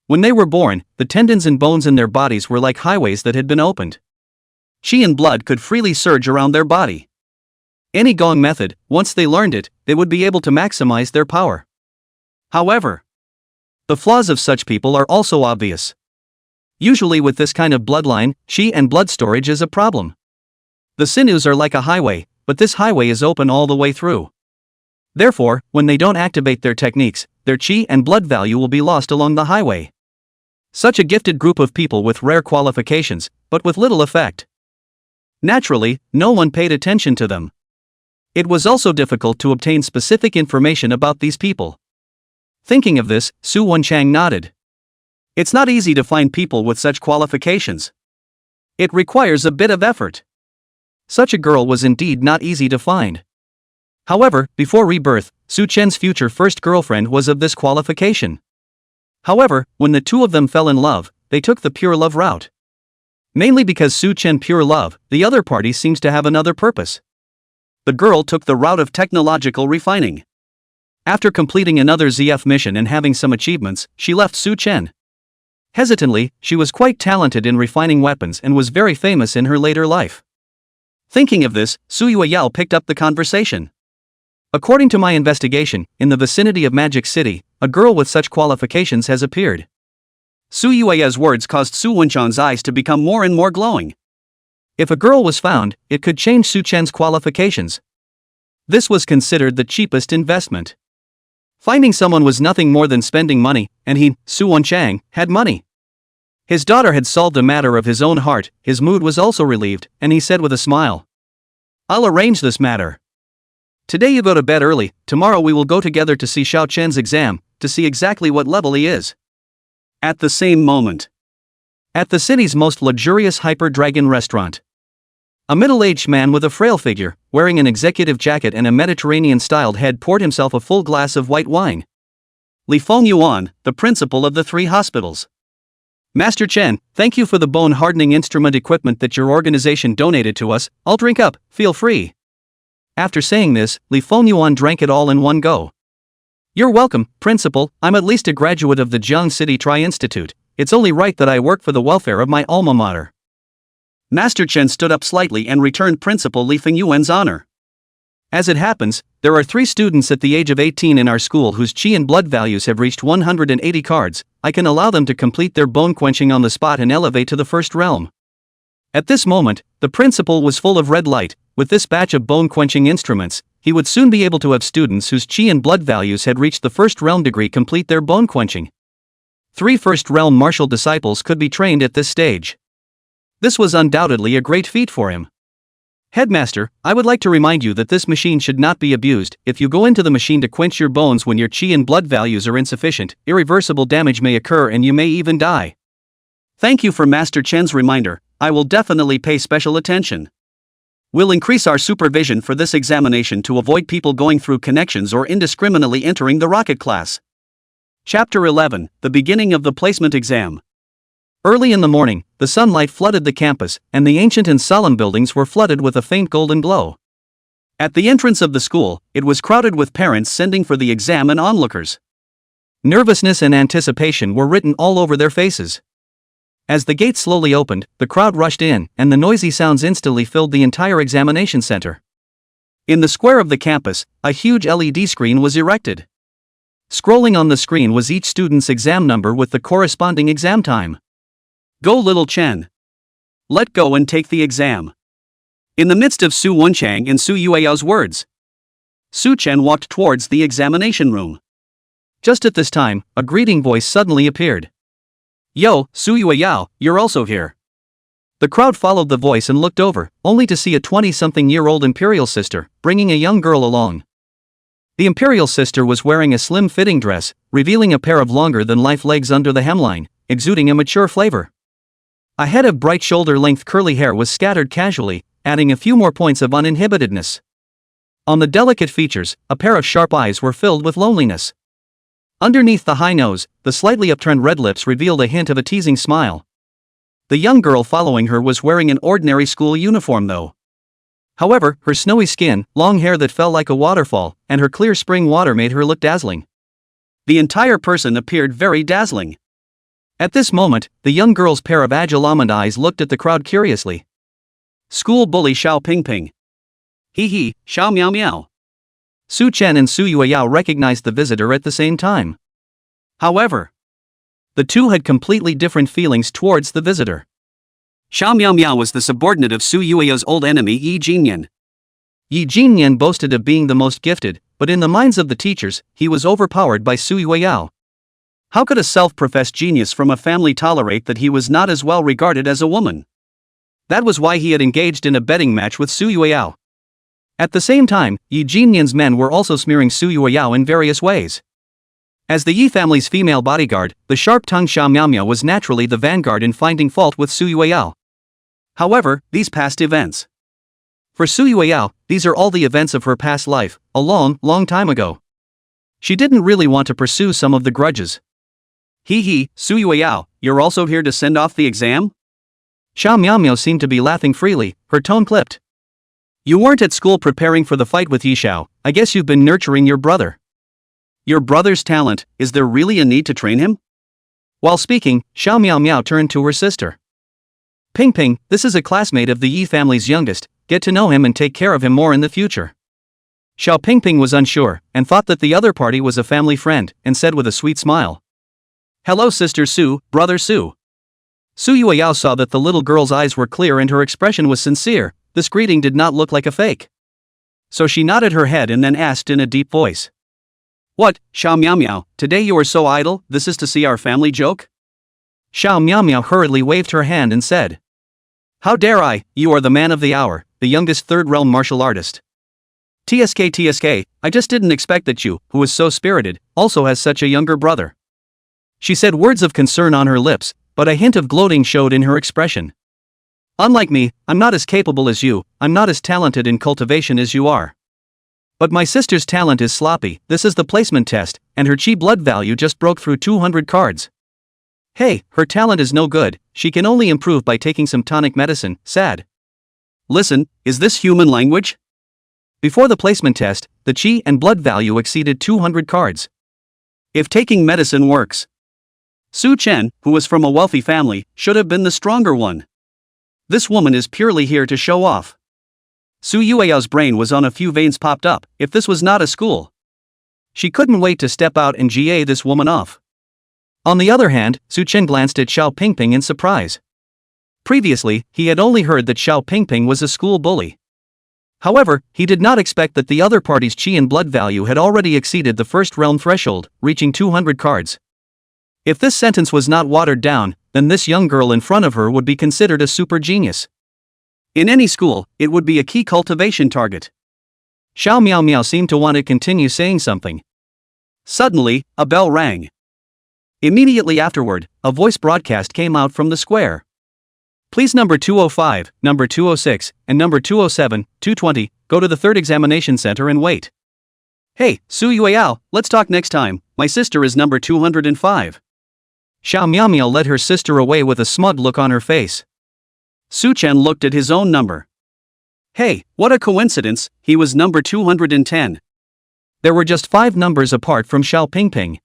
When they were born, the tendons and bones in their bodies were like highways that had been opened. Qi and blood could freely surge around their body. Any Gong method, once they learned it, they would be able to maximize their power. However, the flaws of such people are also obvious. Usually with this kind of bloodline, qi and blood storage is a problem. The sinews are like a highway, but this highway is open all the way through. Therefore, when they don't activate their techniques, their qi and blood value will be lost along the highway. Such a gifted group of people with rare qualifications, but with little effect. Naturally, no one paid attention to them. It was also difficult to obtain specific information about these people. Thinking of this, Su Wenchang nodded. It's not easy to find people with such qualifications. It requires a bit of effort. Such a girl was indeed not easy to find. However, before rebirth, Su Chen's future first girlfriend was of this qualification. However, when the two of them fell in love, they took the pure love route. Mainly because Su Chen pure love, the other party seems to have another purpose. The girl took the route of technological refining. After completing another ZF mission and having some achievements, she left Su Chen. Hesitantly, she was quite talented in refining weapons and was very famous in her later life. Thinking of this, Su Yueyao picked up the conversation. According to my investigation, in the vicinity of Magic City, a girl with such qualifications has appeared. Su Yueyao's words caused Su Wenchang's eyes to become more and more glowing. If a girl was found, it could change Su Chen's qualifications. This was considered the cheapest investment. Finding someone was nothing more than spending money, and he, Su Yueyao, had money. His daughter had solved a matter of his own heart, his mood was also relieved, and he said with a smile, "I'll arrange this matter. Today you go to bed early, tomorrow we will go together to see Xiao Chen's exam, to see exactly what level he is." At the same moment, at the city's most luxurious Hyper-Dragon restaurant, a middle-aged man with a frail figure, wearing an executive jacket and a Mediterranean-styled head poured himself a full glass of white wine. Li Fengyuan, the principal of the 3 hospitals. "Master Chen, thank you for the bone-hardening instrument equipment that your organization donated to us, I'll drink up, feel free." After saying this, Li Fengyuan drank it all in one go. "You're welcome, principal, I'm at least a graduate of the Jiang City Tri-Institute, it's only right that I work for the welfare of my alma mater." Master Chen stood up slightly and returned Principal Li Fengyuan's honor. "As it happens, there are 3 students at the age of 18 in our school whose qi and blood values have reached 180 cards, I can allow them to complete their bone quenching on the spot and elevate to the first realm." At this moment, the principal was full of red light. With this batch of bone quenching instruments, he would soon be able to have students whose qi and blood values had reached the first realm degree complete their bone quenching. 3 first realm martial disciples could be trained at this stage. This was undoubtedly a great feat for him. "Headmaster, I would like to remind you that this machine should not be abused. If you go into the machine to quench your bones when your qi and blood values are insufficient, irreversible damage may occur and you may even die." "Thank you for Master Chen's reminder, I will definitely pay special attention. We'll increase our supervision for this examination to avoid people going through connections or indiscriminately entering the rocket class." Chapter 11, The Beginning of the Placement Exam. Early in the morning, the sunlight flooded the campus, and the ancient and solemn buildings were flooded with a faint golden glow. At the entrance of the school, it was crowded with parents sending for the exam and onlookers. Nervousness and anticipation were written all over their faces. As the gates slowly opened, the crowd rushed in, and the noisy sounds instantly filled the entire examination center. In the square of the campus, a huge LED screen was erected. Scrolling on the screen was each student's exam number with the corresponding exam time. "Go little Chen. Let go and take the exam." In the midst of Su Yueyao and Su Yueyao's words, Su Chen walked towards the examination room. Just at this time, a greeting voice suddenly appeared. "Yo, Su Yueyao, you're also here." The crowd followed the voice and looked over, only to see a 20-something-year-old imperial sister, bringing a young girl along. The imperial sister was wearing a slim-fitting dress, revealing a pair of longer-than-life legs under the hemline, exuding a mature flavor. A head of bright shoulder-length curly hair was scattered casually, adding a few more points of uninhibitedness. On the delicate features, a pair of sharp eyes were filled with loneliness. Underneath the high nose, the slightly upturned red lips revealed a hint of a teasing smile. The young girl following her was wearing an ordinary school uniform though. However, her snowy skin, long hair that fell like a waterfall, and her clear spring water made her look dazzling. The entire person appeared very dazzling. At this moment, the young girl's pair of agile almond eyes looked at the crowd curiously. "School bully Xiao Pingping. He, Xiao Miao Miao." Su Chen and Su Yueyao recognized the visitor at the same time. However, the two had completely different feelings towards the visitor. Xiao Miao Miao was the subordinate of Su Yueyao's old enemy Yi Jinyan. Yi Jinyan boasted of being the most gifted, but in the minds of the teachers, he was overpowered by Su Yueyao. How could a self-professed genius from a family tolerate that he was not as well regarded as a woman? That was why he had engaged in a betting match with Su Yueyao. At the same time, Yi Jinyan's men were also smearing Su Yueyao in various ways. As the Yi family's female bodyguard, the sharp-tongued Xiao Miaomiao was naturally the vanguard in finding fault with Su Yueyao. However, these past events. For Su Yueyao, these are all the events of her past life, a long, long time ago. She didn't really want to pursue some of the grudges. Su Yueyao, you're also here to send off the exam?" Xiao Miaomiao seemed to be laughing freely, her tone clipped. "You weren't at school preparing for the fight with Yixiao, I guess you've been nurturing your brother." "Your brother's talent, is there really a need to train him?" While speaking, Xiao Miaomiao turned to her sister. "Ping, this is a classmate of the Yi family's youngest, get to know him and take care of him more in the future." Xiao Ping was unsure, and thought that the other party was a family friend, and said with a sweet smile, "Hello Sister Su, Brother Su." Su Yueyao saw that the little girl's eyes were clear and her expression was sincere, this greeting did not look like a fake. So she nodded her head and then asked in a deep voice, What, Xiao Miao Miao, today you are so idle, this is to see our family joke? Xiao Miao Miao hurriedly waved her hand and said. How dare I, you are the man of the hour, the youngest third realm martial artist. TSK, I just didn't expect that you, who is so spirited, also has such a younger brother. She said words of concern on her lips, but a hint of gloating showed in her expression. Unlike me, I'm not as capable as you, I'm not as talented in cultivation as you are. But my sister's talent is sloppy, this is the placement test, and her chi blood value just broke through 200 cards. Hey, her talent is no good, she can only improve by taking some tonic medicine, sad. Listen, is this human language? Before the placement test, the chi and blood value exceeded 200 cards. If taking medicine works. Su Chen, who was from a wealthy family, should have been the stronger one. This woman is purely here to show off. Su Yueyao's brain was on a few veins popped up, if this was not a school. She couldn't wait to step out and GA this woman off. On the other hand, Su Chen glanced at Xiao Pingping in surprise. Previously, he had only heard that Xiao Pingping was a school bully. However, he did not expect that the other party's chi and blood value had already exceeded the first realm threshold, reaching 200 cards. If this sentence was not watered down, then this young girl in front of her would be considered a super genius. In any school, it would be a key cultivation target. Xiao Miao Miao seemed to want to continue saying something. Suddenly, a bell rang. Immediately afterward, a voice broadcast came out from the square. Please number 205, number 206, and number 207, 220, go to the third examination center and wait. Hey, Su Yueyao, let's talk next time, my sister is number 205. Xiao Miao Miao led her sister away with a smug look on her face. Su Chen looked at his own number. Hey, what a coincidence, he was number 210. There were just 5 numbers apart from Xiao Pingping.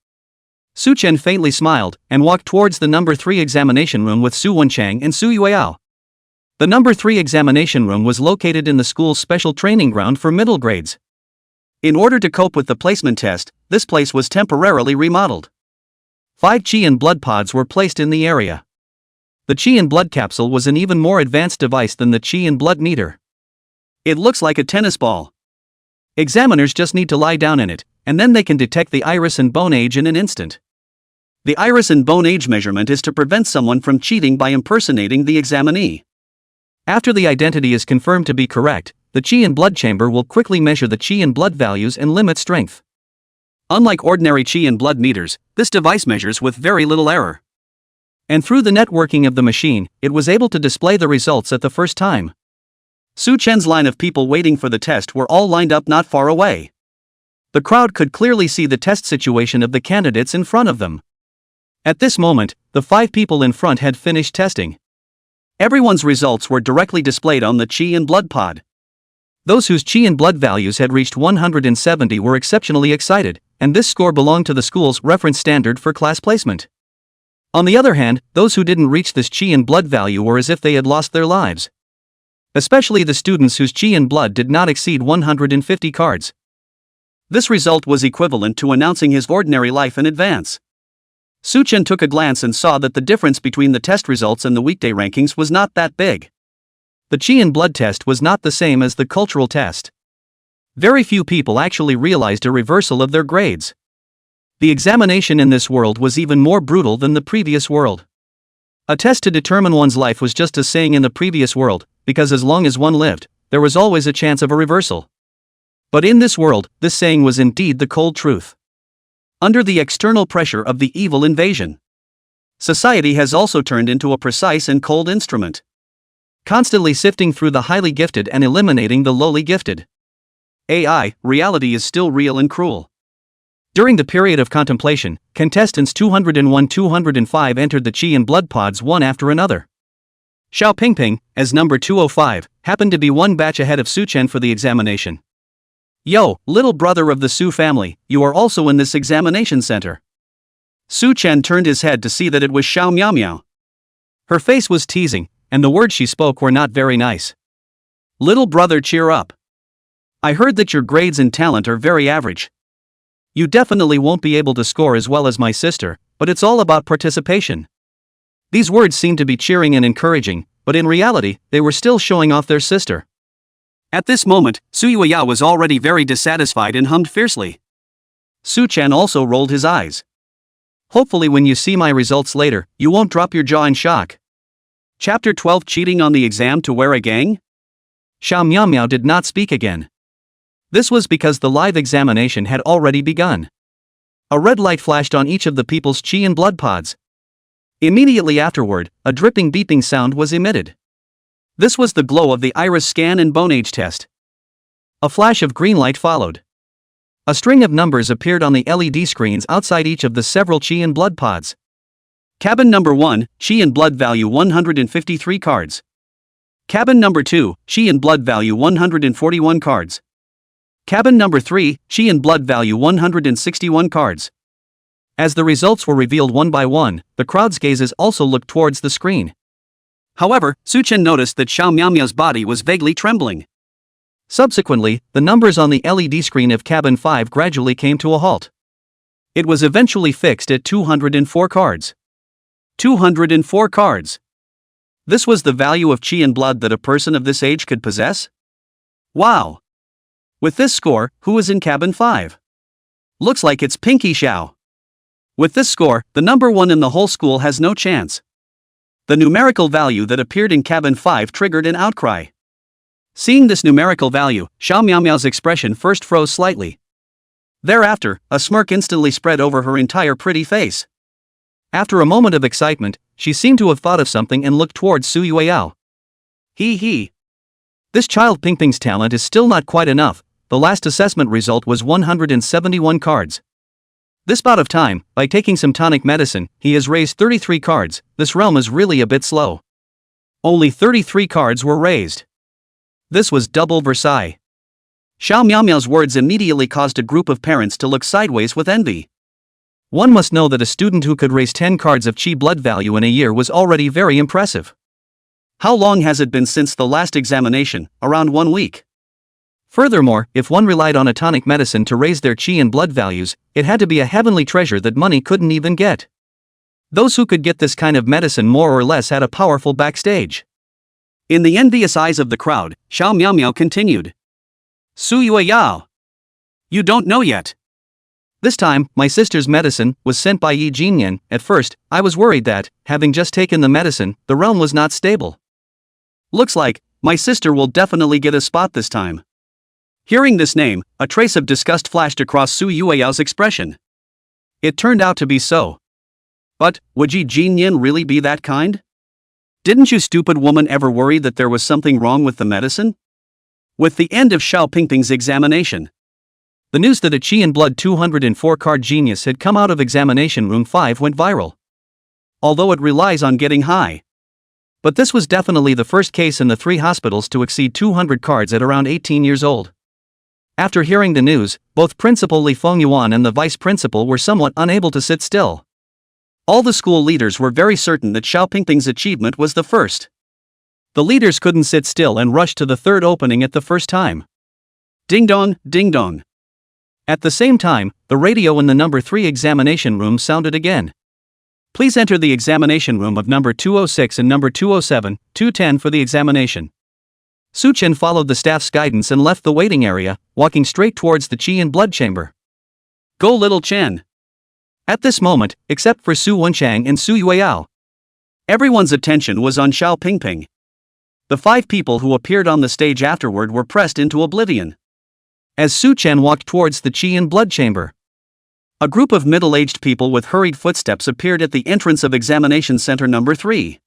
Su Chen faintly smiled, and walked towards the number 3 examination room with Su Wenchang and Su Yueyao. The number 3 examination room was located in the school's special training ground for middle grades. In order to cope with the placement test, this place was temporarily remodeled. 5 chi and blood pods were placed in the area. The chi and blood capsule was an even more advanced device than the chi and blood meter. It looks like a tennis ball. Examiners just need to lie down in it, and then they can detect the iris and bone age in an instant. The iris and bone age measurement is to prevent someone from cheating by impersonating the examinee. After the identity is confirmed to be correct, the chi and blood chamber will quickly measure the chi and blood values and limit strength. Unlike ordinary chi and blood meters, this device measures with very little error. And through the networking of the machine, it was able to display the results at the first time. Su Chen's line of people waiting for the test were all lined up not far away. The crowd could clearly see the test situation of the candidates in front of them. At this moment, the 5 people in front had finished testing. Everyone's results were directly displayed on the chi and blood pod. Those whose chi and blood values had reached 170 were exceptionally excited, and this score belonged to the school's reference standard for class placement. On the other hand, those who didn't reach this chi and blood value were as if they had lost their lives. Especially the students whose chi and blood did not exceed 150 cards. This result was equivalent to announcing his ordinary life in advance. Su Chen took a glance and saw that the difference between the test results and the weekday rankings was not that big. The chi and blood test was not the same as the cultural test. Very few people actually realized a reversal of their grades. The examination in this world was even more brutal than the previous world. A test to determine one's life was just a saying in the previous world, because as long as one lived, there was always a chance of a reversal. But in this world, this saying was indeed the cold truth. Under the external pressure of the evil invasion, society has also turned into a precise and cold instrument, constantly sifting through the highly gifted and eliminating the lowly gifted. AI, reality is still real and cruel. During the period of contemplation, contestants 201-205 entered the chi and blood pods one after another. Xiao Pingping, as number 205, happened to be one batch ahead of Su Chen for the examination. Yo, little brother of the Su family, you are also in this examination center. Su Chen turned his head to see that it was Xiao Miao Miao. Her face was teasing, and the words she spoke were not very nice. Little brother, cheer up. I heard that your grades and talent are very average. You definitely won't be able to score as well as my sister, but it's all about participation. These words seemed to be cheering and encouraging, but in reality, they were still showing off their sister. At this moment, Su Yueyao was already very dissatisfied and hummed fiercely. Su Chen also rolled his eyes. Hopefully when you see my results later, you won't drop your jaw in shock. Chapter 12 Cheating on the exam to wear a gang? Xiao Miao Miao did not speak again. This was because the live examination had already begun. A red light flashed on each of the people's chi and blood pods. Immediately afterward, a dripping beeping sound was emitted. This was the glow of the iris scan and bone age test. A flash of green light followed. A string of numbers appeared on the LED screens outside each of the several chi and blood pods. Cabin number 1, chi and blood value 153 cards. Cabin number 2, chi and blood value 141 cards. Cabin number 3, chi and blood value 161 cards. As the results were revealed one by one, the crowd's gazes also looked towards the screen. However, Su Chen noticed that Xiao Miaomiao's body was vaguely trembling. Subsequently, the numbers on the LED screen of cabin 5 gradually came to a halt. It was eventually fixed at 204 cards. 204 cards. This was the value of chi and blood that a person of this age could possess? Wow! With this score, who is in cabin 5? Looks like it's Pinky Xiao. With this score, the number 1 in the whole school has no chance. The numerical value that appeared in cabin 5 triggered an outcry. Seeing this numerical value, Xiao Miaomiao's expression first froze slightly. Thereafter, a smirk instantly spread over her entire pretty face. After a moment of excitement, she seemed to have thought of something and looked towards Su Yueyao. He. This child Pingping's talent is still not quite enough. The last assessment result was 171 cards. This bout of time, by taking some tonic medicine, he has raised 33 cards. This realm is really a bit slow. Only 33 cards were raised. This was double Versailles. Xiao Miaomiao's words immediately caused a group of parents to look sideways with envy. One must know that a student who could raise 10 cards of chi blood value in a year was already very impressive. How long has it been since the last examination? Around 1 week. Furthermore, if one relied on a tonic medicine to raise their chi and blood values, it had to be a heavenly treasure that money couldn't even get. Those who could get this kind of medicine more or less had a powerful backstage. In the envious eyes of the crowd, Xiao Miaomiao continued. Su Yueyao. You don't know yet. This time, my sister's medicine was sent by Yi Jinyan. At first, I was worried that, having just taken the medicine, the realm was not stable. Looks like, my sister will definitely get a spot this time. Hearing this name, a trace of disgust flashed across Su Yueyao's expression. It turned out to be so. But, would Yi Jinyan really be that kind? Didn't you stupid woman ever worry that there was something wrong with the medicine? With the end of Xiao Pingping's examination, the news that a chi and blood 204 card genius had come out of examination room 5 went viral. Although it relies on getting high. But this was definitely the first case in the 3 hospitals to exceed 200 cards at around 18 years old. After hearing the news, both Principal Li Fengyuan and the Vice Principal were somewhat unable to sit still. All the school leaders were very certain that Xiao Pingping's achievement was the first. The leaders couldn't sit still and rushed to the 3rd opening at the first time. Ding dong, ding dong. At the same time, the radio in the number 3 examination room sounded again. Please enter the examination room of number 206 and number 207, 210 for the examination. Su Chen followed the staff's guidance and left the waiting area, walking straight towards the chi and blood chamber. Go little Chen. At this moment, except for Su Wenchang and Su Yueyao, everyone's attention was on Xiao Pingping. The 5 people who appeared on the stage afterward were pressed into oblivion. As Su Chen walked towards the chi and blood chamber, a group of middle-aged people with hurried footsteps appeared at the entrance of examination center number 3.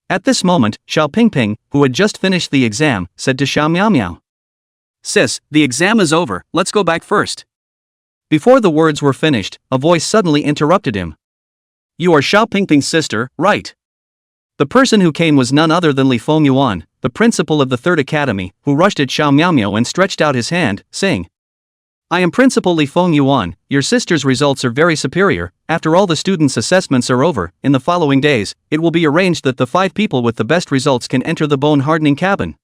At this moment, Xiao Pingping, who had just finished the exam, said to Xiao Miaomiao, "Sis, the exam is over, let's go back first." Before the words were finished, a voice suddenly interrupted him. "You are Xiao Pingping's sister, right?" The person who came was none other than Li Fengyuan, the principal of the 3rd Academy, who rushed at Xiao Miaomiao and stretched out his hand, saying, "I am Principal Li Fengyuan, your sister's results are very superior. After all the students' assessments are over, in the following days, it will be arranged that the 5 people with the best results can enter the bone-hardening cabin.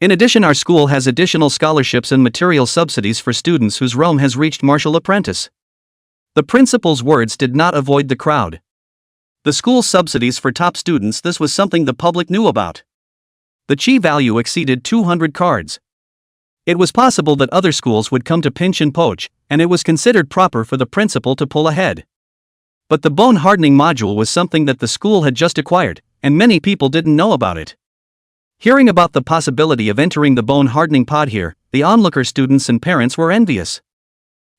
In addition, our school has additional scholarships and material subsidies for students whose realm has reached martial apprentice." The principal's words did not avoid the crowd. The school's subsidies for top students, this was something the public knew about. The chi value exceeded 200 cards. It was possible that other schools would come to pinch and poach, and it was considered proper for the principal to pull ahead. But the bone hardening module was something that the school had just acquired, and many people didn't know about it. Hearing about the possibility of entering the bone hardening pod here, the onlooker students and parents were envious.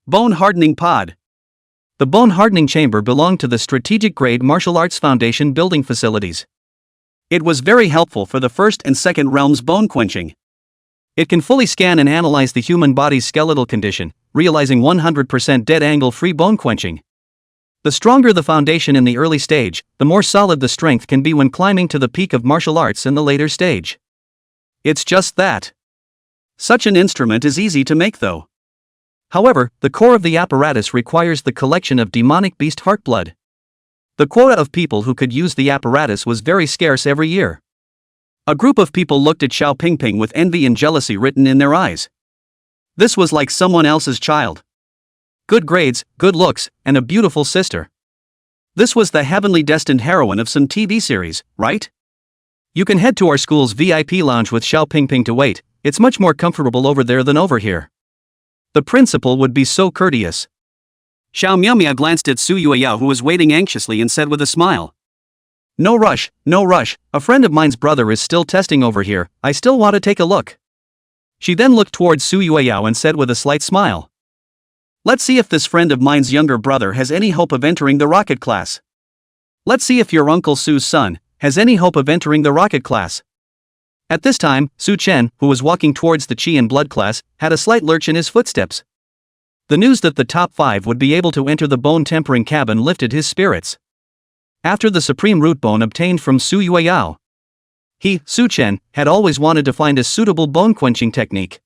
Bone hardening pod. The bone hardening chamber belonged to the strategic grade martial arts foundation building facilities. It was very helpful for the first and second realms bone quenching. It can fully scan and analyze the human body's skeletal condition, realizing 100% dead angle-free bone quenching. The stronger the foundation in the early stage, the more solid the strength can be when climbing to the peak of martial arts in the later stage. It's just that. Such an instrument is easy to make though. However, the core of the apparatus requires the collection of demonic beast heart blood. The quota of people who could use the apparatus was very scarce every year. A group of people looked at Xiao Pingping with envy and jealousy written in their eyes. This was like someone else's child. Good grades, good looks, and a beautiful sister. This was the heavenly destined heroine of some TV series, right? You can head to our school's VIP lounge with Xiao Pingping to wait. It's much more comfortable over there than over here. The principal would be so courteous. Xiao Miaomia glanced at Su Yueyao, who was waiting anxiously, and said with a smile, "No rush, no rush, a friend of mine's brother is still testing over here, I still want to take a look." She then looked towards Su Yueyao and said with a slight smile, "Let's see if this friend of mine's younger brother has any hope of entering the rocket class. Let's see if your Uncle Su's son has any hope of entering the rocket class." At this time, Su Chen, who was walking towards the Qi and Blood class, had a slight lurch in his footsteps. The news that the top 5 would be able to enter the bone tempering cabin lifted his spirits. After the supreme root bone obtained from Su Yueyao, he, Su Chen, had always wanted to find a suitable bone quenching technique.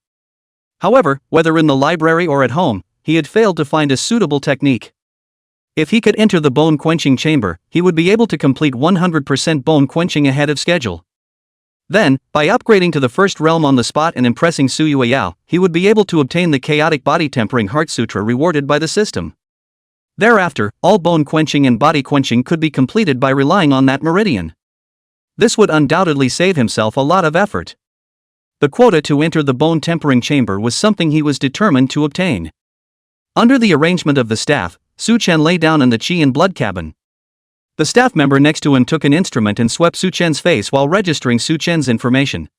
However, whether in the library or at home, he had failed to find a suitable technique. If he could enter the bone quenching chamber, he would be able to complete 100% bone quenching ahead of schedule. Then, by upgrading to the first realm on the spot and impressing Su Yueyao, he would be able to obtain the chaotic body tempering heart sutra rewarded by the system. Thereafter, all bone quenching and body quenching could be completed by relying on that meridian. This would undoubtedly save himself a lot of effort. The quota to enter the bone tempering chamber was something he was determined to obtain. Under the arrangement of the staff, Su Chen lay down in the Qi and Blood cabin. The staff member next to him took an instrument and swept Su Chen's face while registering Su Chen's information.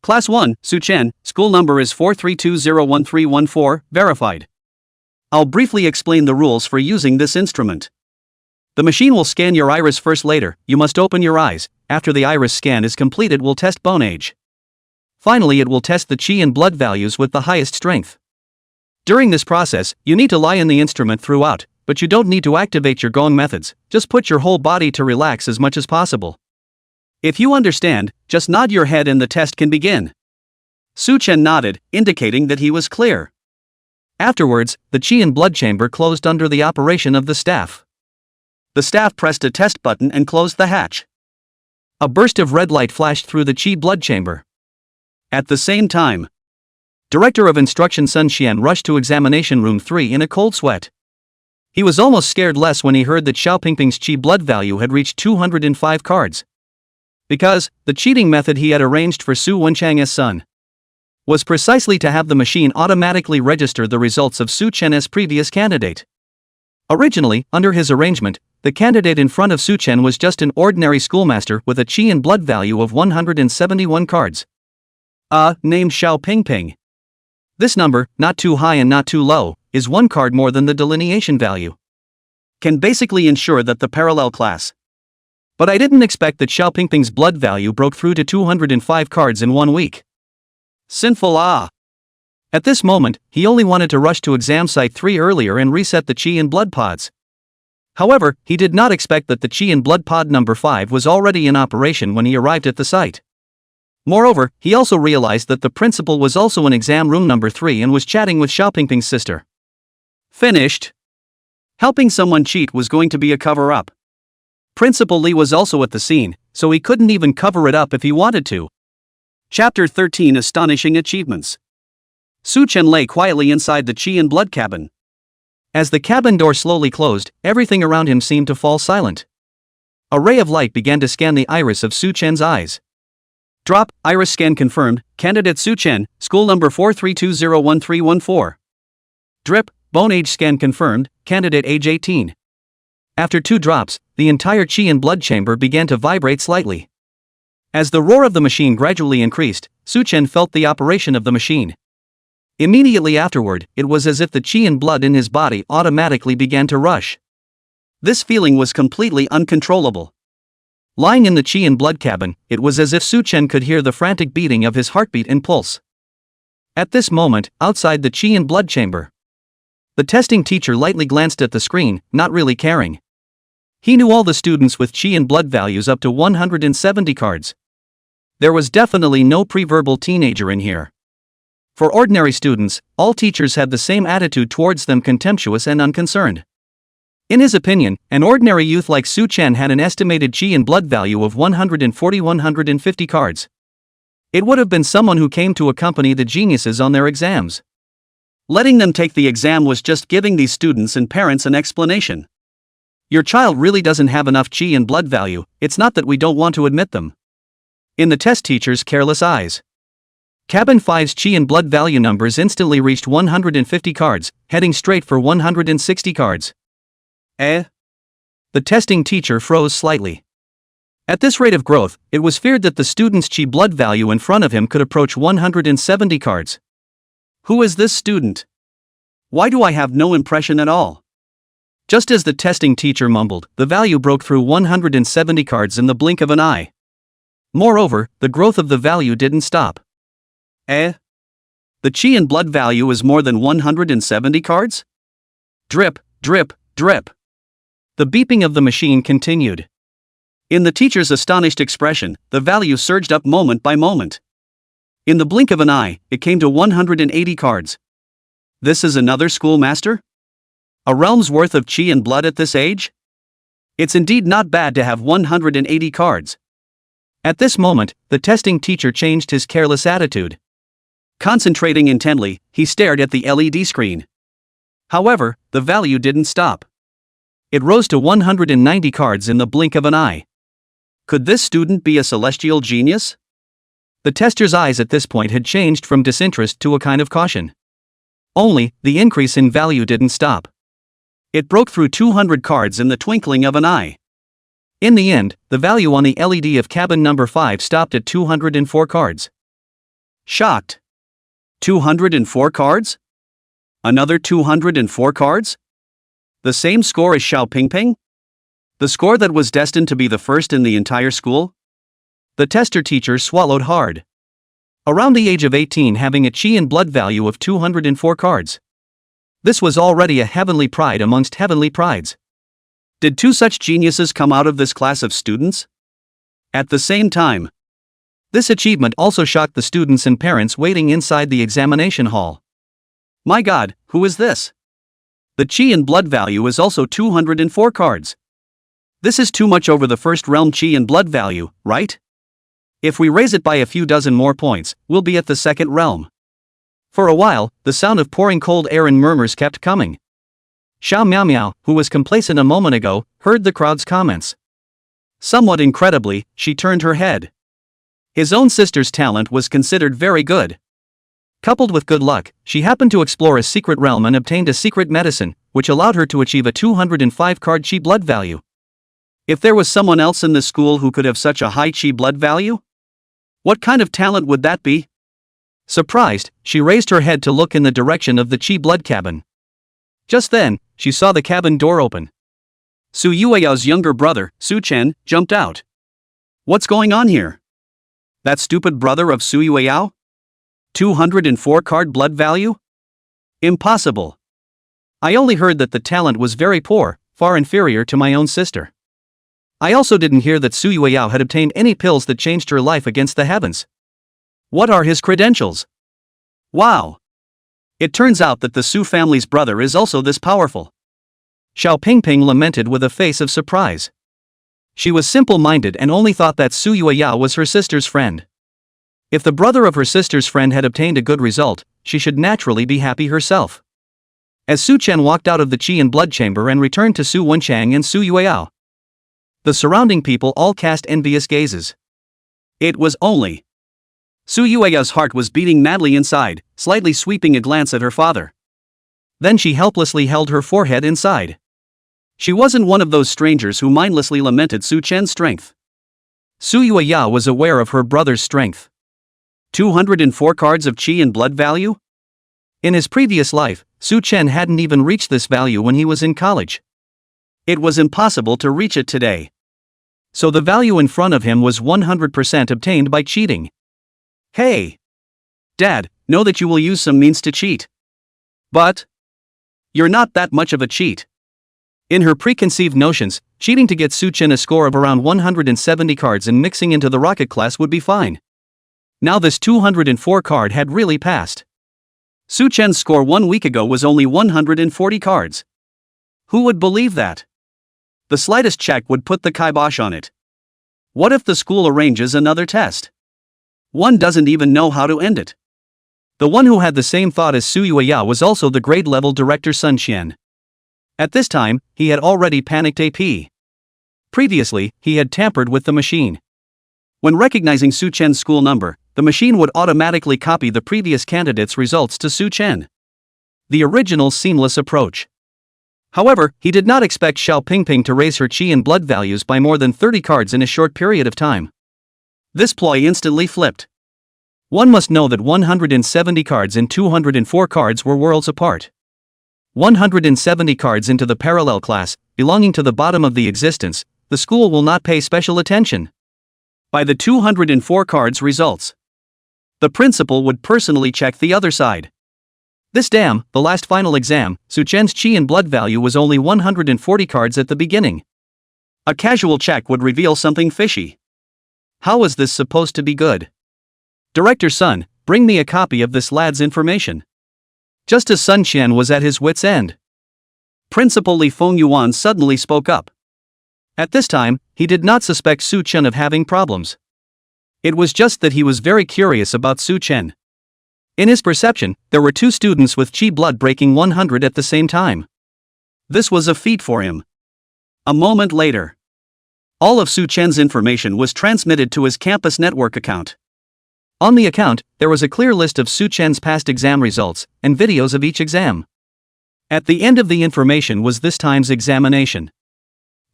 Class 1, Su Chen, school number is 432013114, verified. I'll briefly explain the rules for using this instrument. The machine will scan your iris first. Later, you must open your eyes. After the iris scan is completed, it will test bone age. Finally, it will test the Qi and Blood values with the highest strength. During this process, you need to lie in the instrument throughout, but you don't need to activate your Gong methods, just put your whole body to relax as much as possible. If you understand, just nod your head and the test can begin. Su Chen nodded, indicating that he was clear. Afterwards, the Qi and Blood chamber closed under the operation of the staff. The staff pressed a test button and closed the hatch. A burst of red light flashed through the Qi Blood chamber. At the same time, Director of Instruction Sun Xian rushed to examination room 3 in a cold sweat. He was almost scared less when he heard that Xiao Pingping's Qi Blood value had reached 205 cards. Because, the cheating method he had arranged for Su Wenchang's son was precisely to have the machine automatically register the results of Su Chen's previous candidate. Originally, under his arrangement, the candidate in front of Su Chen was just an ordinary schoolmaster with a Qi and Blood value of 171 cards. Named Xiao Pingping. This number, not too high and not too low, is 1 card more than the delineation value. Can basically ensure that the parallel class. But I didn't expect that Xiao Pingping's blood value broke through to 205 cards in 1 week. Sinful At this moment, he only wanted to rush to exam site 3 earlier and reset the Qi and Blood pods. However, he did not expect that the Qi and Blood pod number 5 was already in operation when he arrived at the site. Moreover, he also realized that the principal was also in exam room number 3 and was chatting with Xiao Pingping's sister. Finished. Helping someone cheat was going to be a cover-up. Principal Li was also at the scene, so he couldn't even cover it up if he wanted to. Chapter 13 Astonishing Achievements. Su Chen lay quietly inside the Qi and Blood cabin. As the cabin door slowly closed, everything around him seemed to fall silent. A ray of light began to scan the iris of Su Chen's eyes. Drop, iris scan confirmed, candidate Su Chen, school number 432013114. Drip, Bone age scan confirmed, candidate age 18. After 2 drops, the entire chi and blood chamber began to vibrate slightly. As the roar of the machine gradually increased, Su Chen felt the operation of the machine. Immediately afterward, it was as if the chi and blood in his body automatically began to rush. This feeling was completely uncontrollable. Lying in the chi and blood cabin, it was as if Su Chen could hear the frantic beating of his heartbeat and pulse. At this moment, outside the chi and blood chamber, the testing teacher lightly glanced at the screen, not really caring. He knew all the students with chi and blood values up to 170 cards. There was definitely no pre-verbal teenager in here. For ordinary students, all teachers had the same attitude towards them, contemptuous and unconcerned. In his opinion, an ordinary youth like Su Chen had an estimated chi and blood value of 140-150 cards. It would have been someone who came to accompany the geniuses on their exams. Letting them take the exam was just giving these students and parents an explanation. Your child really doesn't have enough chi and blood value, it's not that we don't want to admit them. In the test teacher's careless eyes, Cabin 5's chi and blood value numbers instantly reached 150 cards, heading straight for 160 cards. The testing teacher froze slightly. At this rate of growth, it was feared that the student's chi blood value in front of him could approach 170 cards. Who is this student? Why do I have no impression at all? Just as the testing teacher mumbled, the value broke through 170 cards in the blink of an eye. Moreover, the growth of the value didn't stop. The chi and blood value is more than 170 cards? Drip, drip, drip. The beeping of the machine continued. In the teacher's astonished expression, the value surged up moment by moment. In the blink of an eye, it came to 180 cards. This is another schoolmaster? A realm's worth of chi and blood at this age? It's indeed not bad to have 180 cards. At this moment, the testing teacher changed his careless attitude. Concentrating intently, he stared at the LED screen. However, the value didn't stop. It rose to 190 cards in the blink of an eye. Could this student be a celestial genius? The tester's eyes at this point had changed from disinterest to a kind of caution. Only, the increase in value didn't stop. It broke through 200 cards in the twinkling of an eye. In the end, the value on the LED of cabin number 5 stopped at 204 cards. Shocked. 204 cards? Another 204 cards? The same score as Xiao Pingping? The score that was destined to be the first in the entire school? The tester teacher swallowed hard. Around the age of 18, having a chi and blood value of 204 cards. This was already a heavenly pride amongst heavenly prides. Did 2 such geniuses come out of this class of students? At the same time, this achievement also shocked the students and parents waiting inside the examination hall. My God, who is this? The chi and blood value is also 204 cards. This is too much over the first realm chi and blood value, right? If we raise it by a few dozen more points, we'll be at the second realm. For a while, the sound of pouring cold air and murmurs kept coming. Xiao Miao Miao, who was complacent a moment ago, heard the crowd's comments. Somewhat incredibly, she turned her head. His own sister's talent was considered very good. Coupled with good luck, she happened to explore a secret realm and obtained a secret medicine, which allowed her to achieve a 205 card chi blood value. If there was someone else in the school who could have such a high chi blood value? What kind of talent would that be? Surprised, she raised her head to look in the direction of the chi blood cabin. Just then, she saw the cabin door open. Su Yueyao's younger brother, Su Chen, jumped out. What's going on here? That stupid brother of Su Yueyao? 204 card blood value? Impossible. I only heard that the talent was very poor, far inferior to my own sister. I also didn't hear that Su Yueyao had obtained any pills that changed her life against the heavens. What are his credentials? Wow! It turns out that the Su family's brother is also this powerful. Xiao Pingping lamented with a face of surprise. She was simple-minded and only thought that Su Yueyao was her sister's friend. If the brother of her sister's friend had obtained a good result, she should naturally be happy herself. As Su Chen walked out of the chi and blood chamber and returned to Su Wenchang and Su Yueyao, the surrounding people all cast envious gazes. It was only. Su Yueyao's heart was beating madly inside, slightly sweeping a glance at her father. Then she helplessly held her forehead inside. She wasn't one of those strangers who mindlessly lamented Su Chen's strength. Su Yueyao was aware of her brother's strength. 204 cards of chi and blood value? In his previous life, Su Chen hadn't even reached this value when he was in college. It was impossible to reach it today. So the value in front of him was 100% obtained by cheating. Hey! Dad, know that you will use some means to cheat. But you're not that much of a cheat. In her preconceived notions, cheating to get Su Chen a score of around 170 cards and mixing into the rocket class would be fine. Now this 204 card had really passed. Su Chen's score 1 week ago was only 140 cards. Who would believe that? The slightest check would put the kibosh on it. What if the school arranges another test? One doesn't even know how to end it. The one who had the same thought as Su Yueyao was also the grade-level director Sun Xian. At this time, he had already panicked AP. Previously, he had tampered with the machine. When recognizing Su Chen's school number, the machine would automatically copy the previous candidate's results to Su Chen. The original seamless approach. However, he did not expect Xiao Pingping to raise her chi and blood values by more than 30 cards in a short period of time. This ploy instantly flipped. One must know that 170 cards and 204 cards were worlds apart. 170 cards into the parallel class, belonging to the bottom of the existence, the school will not pay special attention. By the 204 cards results, the principal would personally check the other side. This the last final exam, Su Chen's chi and blood value was only 140 cards at the beginning. A casual check would reveal something fishy. How was this supposed to be good? Director Sun, bring me a copy of this lad's information. Just as Sun Qian was at his wit's end, Principal Li Fengyuan suddenly spoke up. At this time, he did not suspect Su Chen of having problems. It was just that he was very curious about Su Chen. In his perception, there were two students with chi blood breaking 100 at the same time. This was a feat for him. A moment later, all of Su Chen's information was transmitted to his campus network account. On the account, there was a clear list of Su Chen's past exam results, and videos of each exam. At the end of the information was this time's examination.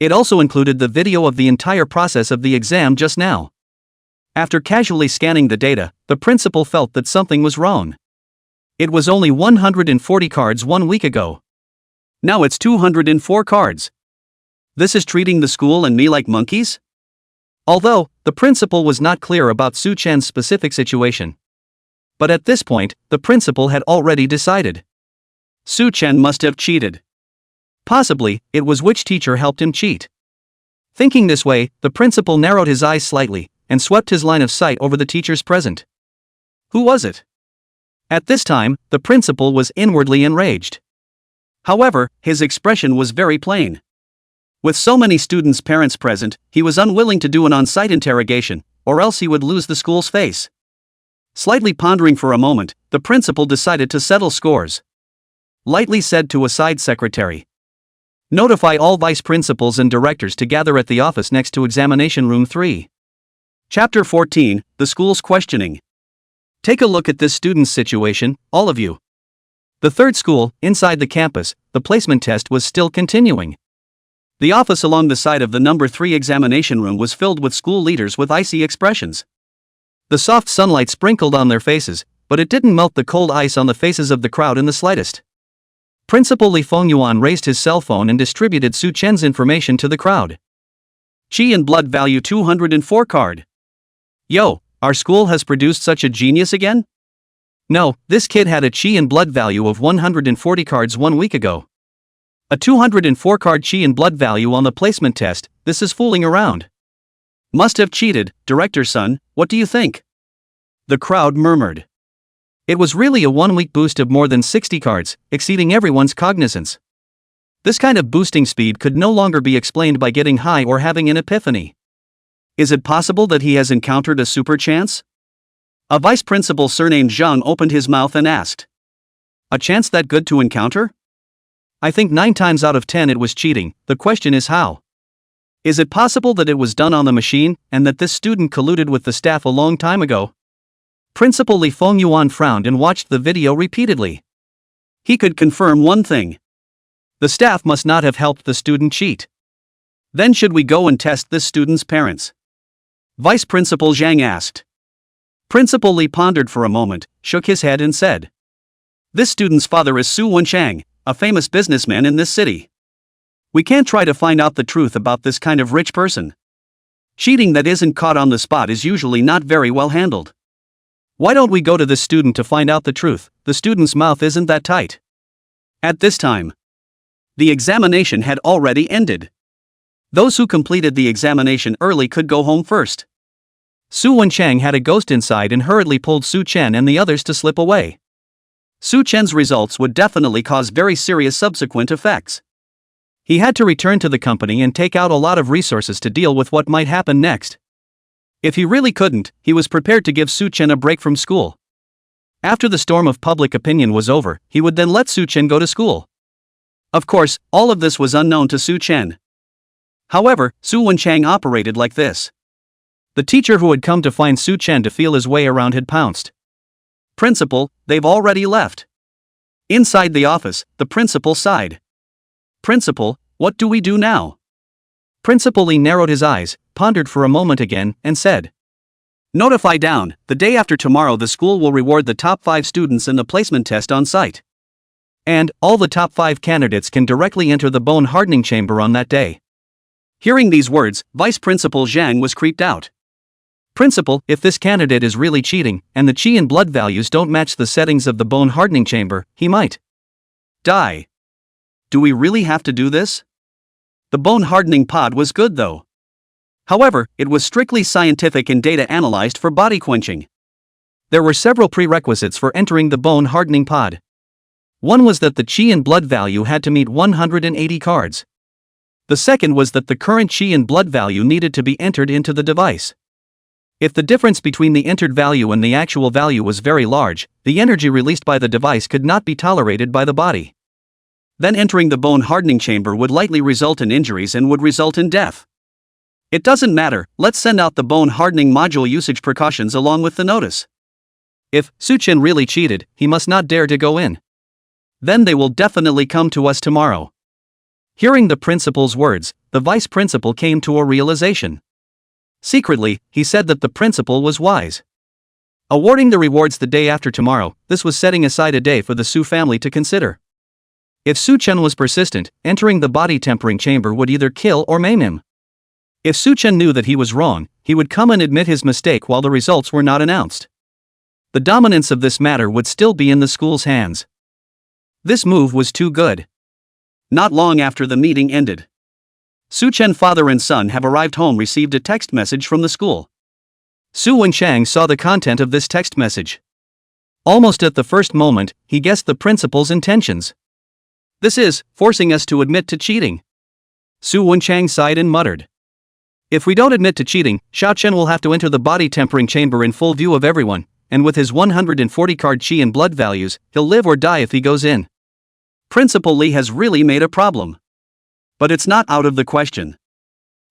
It also included the video of the entire process of the exam just now. After casually scanning the data, the principal felt that something was wrong. It was only 140 cards 1 week ago. Now it's 204 cards. This is treating the school and me like monkeys? Although, the principal was not clear about Su Chen's specific situation. But at this point, the principal had already decided. Su Chen must have cheated. Possibly, it was which teacher helped him cheat. Thinking this way, the principal narrowed his eyes slightly, and swept his line of sight over the teachers present. Who was it? At this time, the principal was inwardly enraged. However, his expression was very plain. With so many students' parents present, he was unwilling to do an on-site interrogation, or else he would lose the school's face. Slightly pondering for a moment, the principal decided to settle scores. Lightly said to a side secretary, "Notify all vice principals and directors to gather at the office next to examination room 3. Chapter 14, The School's Questioning. Take a look at this student's situation, all of you." The third school, inside the campus, the placement test was still continuing. The office along the side of the number 3 examination room was filled with school leaders with icy expressions. The soft sunlight sprinkled on their faces, but it didn't melt the cold ice on the faces of the crowd in the slightest. Principal Li Fengyuan raised his cell phone and distributed Su Chen's information to the crowd. Chi and blood value 204 card. Yo, our school has produced such a genius again? No, this kid had a chi and blood value of 140 cards 1 week ago. A 204 card chi and blood value on the placement test, this is fooling around. Must have cheated, Director Sun, what do you think? The crowd murmured. It was really a 1 week boost of more than 60 cards, exceeding everyone's cognizance. This kind of boosting speed could no longer be explained by getting high or having an epiphany. Is it possible that he has encountered a super chance? A vice principal surnamed Zhang opened his mouth and asked. A chance that good to encounter? I think 9 times out of 10 it was cheating, the question is how. Is it possible that it was done on the machine, and that this student colluded with the staff a long time ago? Principal Li Fengyuan frowned and watched the video repeatedly. He could confirm one thing. The staff must not have helped the student cheat. Then should we go and test this student's parents? Vice Principal Zhang asked. Principal Li pondered for a moment, shook his head and said, this student's father is Su Yueyao, a famous businessman in this city. We can't try to find out the truth about this kind of rich person. Cheating that isn't caught on the spot is usually not very well handled. Why don't we go to this student to find out the truth? The student's mouth isn't that tight. At this time, the examination had already ended. Those who completed the examination early could go home first. Su Yueyao had a ghost inside and hurriedly pulled Su Chen and the others to slip away. Su Chen's results would definitely cause very serious subsequent effects. He had to return to the company and take out a lot of resources to deal with what might happen next. If he really couldn't, he was prepared to give Su Chen a break from school. After the storm of public opinion was over, he would then let Su Chen go to school. Of course, all of this was unknown to Su Chen. However, Su Yueyao operated like this. The teacher who had come to find Su Chen to feel his way around had pounced. Principal, they've already left. Inside the office, the principal sighed. Principal, what do we do now? Principal Li narrowed his eyes, pondered for a moment again, and said, notify down, the day after tomorrow the school will reward the top 5 students in the placement test on site. And, all the top 5 candidates can directly enter the bone hardening chamber on that day. Hearing these words, Vice Principal Zhang was creeped out. Principal, if this candidate is really cheating, and the chi and blood values don't match the settings of the bone hardening chamber, he might die. Do we really have to do this? The bone hardening pod was good though. However, it was strictly scientific and data analyzed for body quenching. There were several prerequisites for entering the bone hardening pod. One was that the chi and blood value had to meet 180 cards. The second was that the current chi and blood value needed to be entered into the device. If the difference between the entered value and the actual value was very large, the energy released by the device could not be tolerated by the body. Then entering the bone hardening chamber would likely result in injuries and would result in death. It doesn't matter, let's send out the bone hardening module usage precautions along with the notice. If Su Chen really cheated, he must not dare to go in. Then they will definitely come to us tomorrow. Hearing the principal's words, the vice principal came to a realization. Secretly, he said that the principal was wise. Awarding the rewards the day after tomorrow, this was setting aside a day for the Su family to consider. If Su Chen was persistent, entering the body tempering chamber would either kill or maim him. If Su Chen knew that he was wrong, he would come and admit his mistake while the results were not announced. The dominance of this matter would still be in the school's hands. This move was too good. Not long after the meeting ended, Su Chen father and son have arrived home received a text message from the school. Su Yueyao saw the content of this text message. Almost at the first moment, he guessed the principal's intentions. This is forcing us to admit to cheating. Su Yueyao sighed and muttered. If we don't admit to cheating, Xiao Chen will have to enter the body tempering chamber in full view of everyone, and with his 140 card chi and blood values, he'll live or die if he goes in. Principal Li has really made a problem. But it's not out of the question.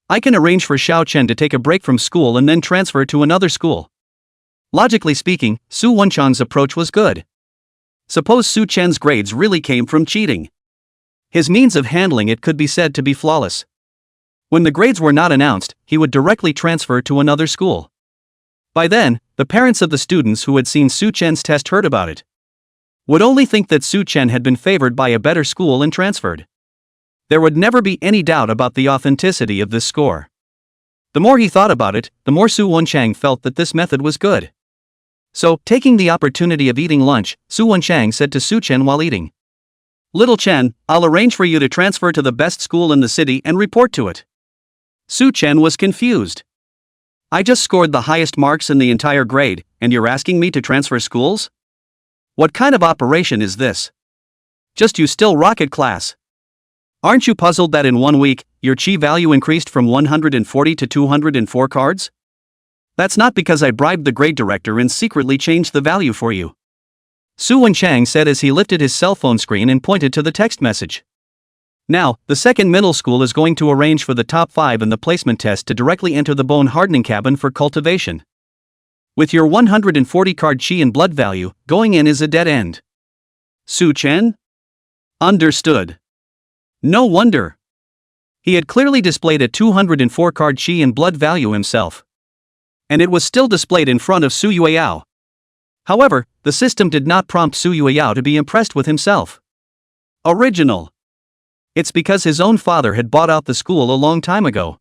I can arrange for Xiao Chen to take a break from school and then transfer to another school. Logically speaking, Su Yuechao's approach was good. Suppose Su Chen's grades really came from cheating. His means of handling it could be said to be flawless. When the grades were not announced, he would directly transfer to another school. By then, the parents of the students who had seen Su Chen's test heard about it. Would only think that Su Chen had been favored by a better school and transferred. There would never be any doubt about the authenticity of this score. The more he thought about it, the more Su Yueyao felt that this method was good. So, taking the opportunity of eating lunch, Su Yueyao said to Su Chen while eating, Little Chen, I'll arrange for you to transfer to the best school in the city and report to it. Su Chen was confused. I just scored the highest marks in the entire grade, and you're asking me to transfer schools? What kind of operation is this? Just you still rocket class. Aren't you puzzled that in 1 week, your chi value increased from 140 to 204 cards? That's not because I bribed the grade director and secretly changed the value for you. Su Yueyao said as he lifted his cell phone screen and pointed to the text message. Now, the second middle school is going to arrange for the top 5 in the placement test to directly enter the bone hardening cabin for cultivation. With your 140 card chi and blood value, going in is a dead end. Su Chen? Understood. No wonder. He had clearly displayed a 204 card chi and blood value himself. And it was still displayed in front of Su Yueyao. However, the system did not prompt Su Yueyao to be impressed with himself. Original. It's because his own father had bought out the school a long time ago.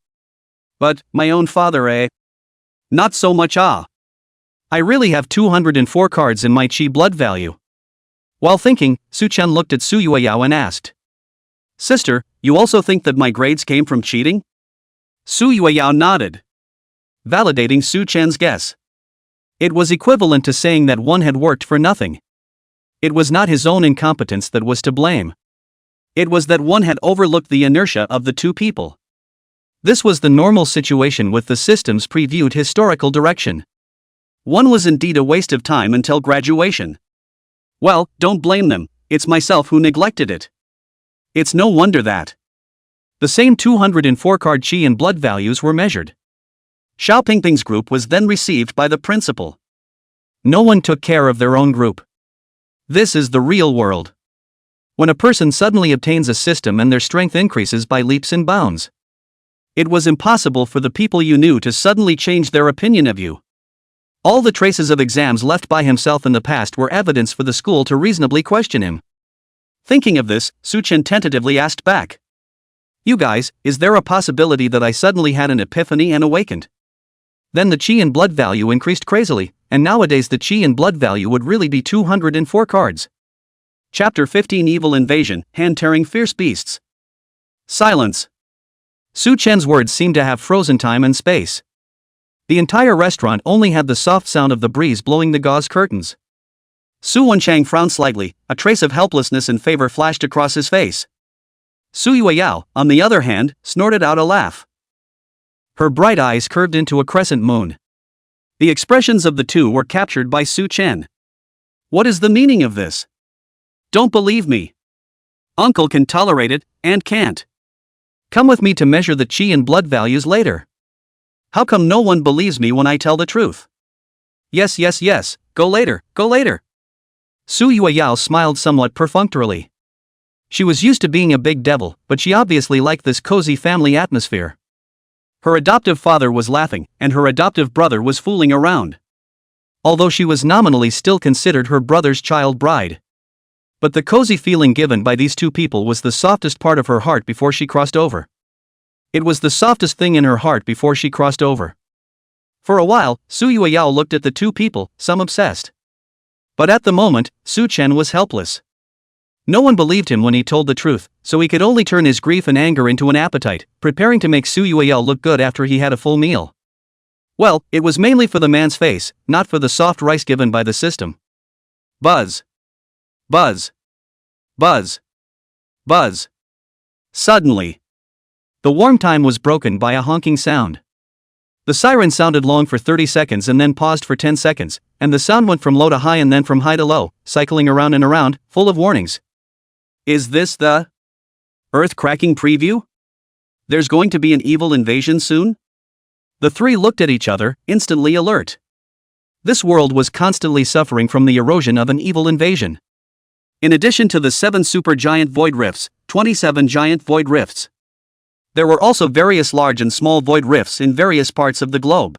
But, my own father, eh? Not so much, ah. I really have 204 cards in my chi blood value. While thinking, Su Chen looked at Su Yueyao and asked, Sister, you also think that my grades came from cheating? Su Yueyao nodded, validating Su Chen's guess. It was equivalent to saying that one had worked for nothing. It was not his own incompetence that was to blame. It was that one had overlooked the inertia of the two people. This was the normal situation with the system's previewed historical direction. One was indeed a waste of time until graduation. Well, don't blame them, it's myself who neglected it. It's no wonder that the same 204 card chi and blood values were measured. Xiao Pingping's group was then received by the principal. No one took care of their own group. This is the real world. When a person suddenly obtains a system and their strength increases by leaps and bounds. It was impossible for the people you knew to suddenly change their opinion of you. All the traces of exams left by himself in the past were evidence for the school to reasonably question him. Thinking of this, Su Chen tentatively asked back. You guys, is there a possibility that I suddenly had an epiphany and awakened? Then the chi and blood value increased crazily, and nowadays the chi and blood value would really be 204 cards. Chapter 15 Evil Invasion, Hand-Tearing Fierce Beasts. Silence. Su Chen's words seemed to have frozen time and space. The entire restaurant only had the soft sound of the breeze blowing the gauze curtains. Su Wenchang frowned slightly, a trace of helplessness and favor flashed across his face. Su Yueyao, on the other hand, snorted out a laugh. Her bright eyes curved into a crescent moon. The expressions of the two were captured by Su Chen. What is the meaning of this? Don't believe me. Uncle can tolerate it, and can't. Come with me to measure the chi and blood values later. How come no one believes me when I tell the truth? Yes, go later. Su Yueyao smiled somewhat perfunctorily. She was used to being a big devil, but she obviously liked this cozy family atmosphere. Her adoptive father was laughing, and her adoptive brother was fooling around. Although she was nominally still considered her brother's child bride. But the cozy feeling given by these two people was the softest part of her heart before she crossed over. It was the softest thing in her heart before she crossed over. For a while, Su Yueyao looked at the two people, some obsessed. But at the moment, Su Chen was helpless. No one believed him when he told the truth, so he could only turn his grief and anger into an appetite, preparing to make Su Yueyao look good after he had a full meal. Well, it was mainly for the man's face, not for the soft rice given by the system. Buzz. Buzz. Buzz. Buzz. Suddenly, the warm time was broken by a honking sound. The siren sounded long for 30 seconds and then paused for 10 seconds, and the sound went from low to high and then from high to low, cycling around and around, full of warnings. Is this the earth-cracking preview? There's going to be an evil invasion soon? The three looked at each other, instantly alert. This world was constantly suffering from the erosion of an evil invasion. In addition to the 7 supergiant void rifts, 27 giant void rifts. There were also various large and small void rifts in various parts of the globe.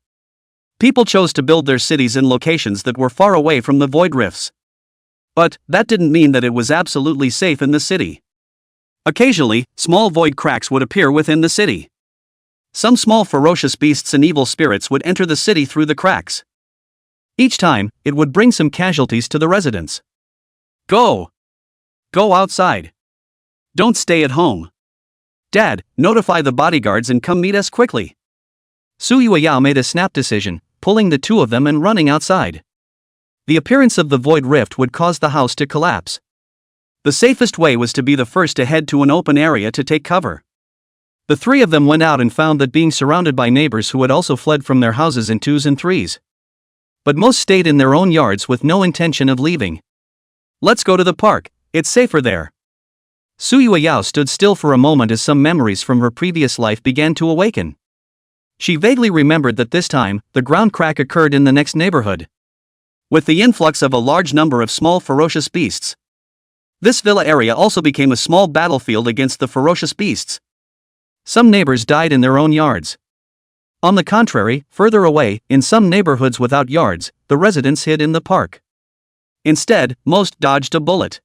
People chose to build their cities in locations that were far away from the void rifts. But that didn't mean that it was absolutely safe in the city. Occasionally, small void cracks would appear within the city. Some small ferocious beasts and evil spirits would enter the city through the cracks. Each time, it would bring some casualties to the residents. Go! Go outside. Don't stay at home. Dad, notify the bodyguards and come meet us quickly. Su Yueyao made a snap decision, pulling the two of them and running outside. The appearance of the void rift would cause the house to collapse. The safest way was to be the first to head to an open area to take cover. The three of them went out and found that being surrounded by neighbors who had also fled from their houses in 2s and 3s. But most stayed in their own yards with no intention of leaving. Let's go to the park, it's safer there. Su Yueyao stood still for a moment as some memories from her previous life began to awaken. She vaguely remembered that this time, the ground crack occurred in the next neighborhood. With the influx of a large number of small ferocious beasts. This villa area also became a small battlefield against the ferocious beasts. Some neighbors died in their own yards. On the contrary, further away, in some neighborhoods without yards, the residents hid in the park. Instead, most dodged a bullet.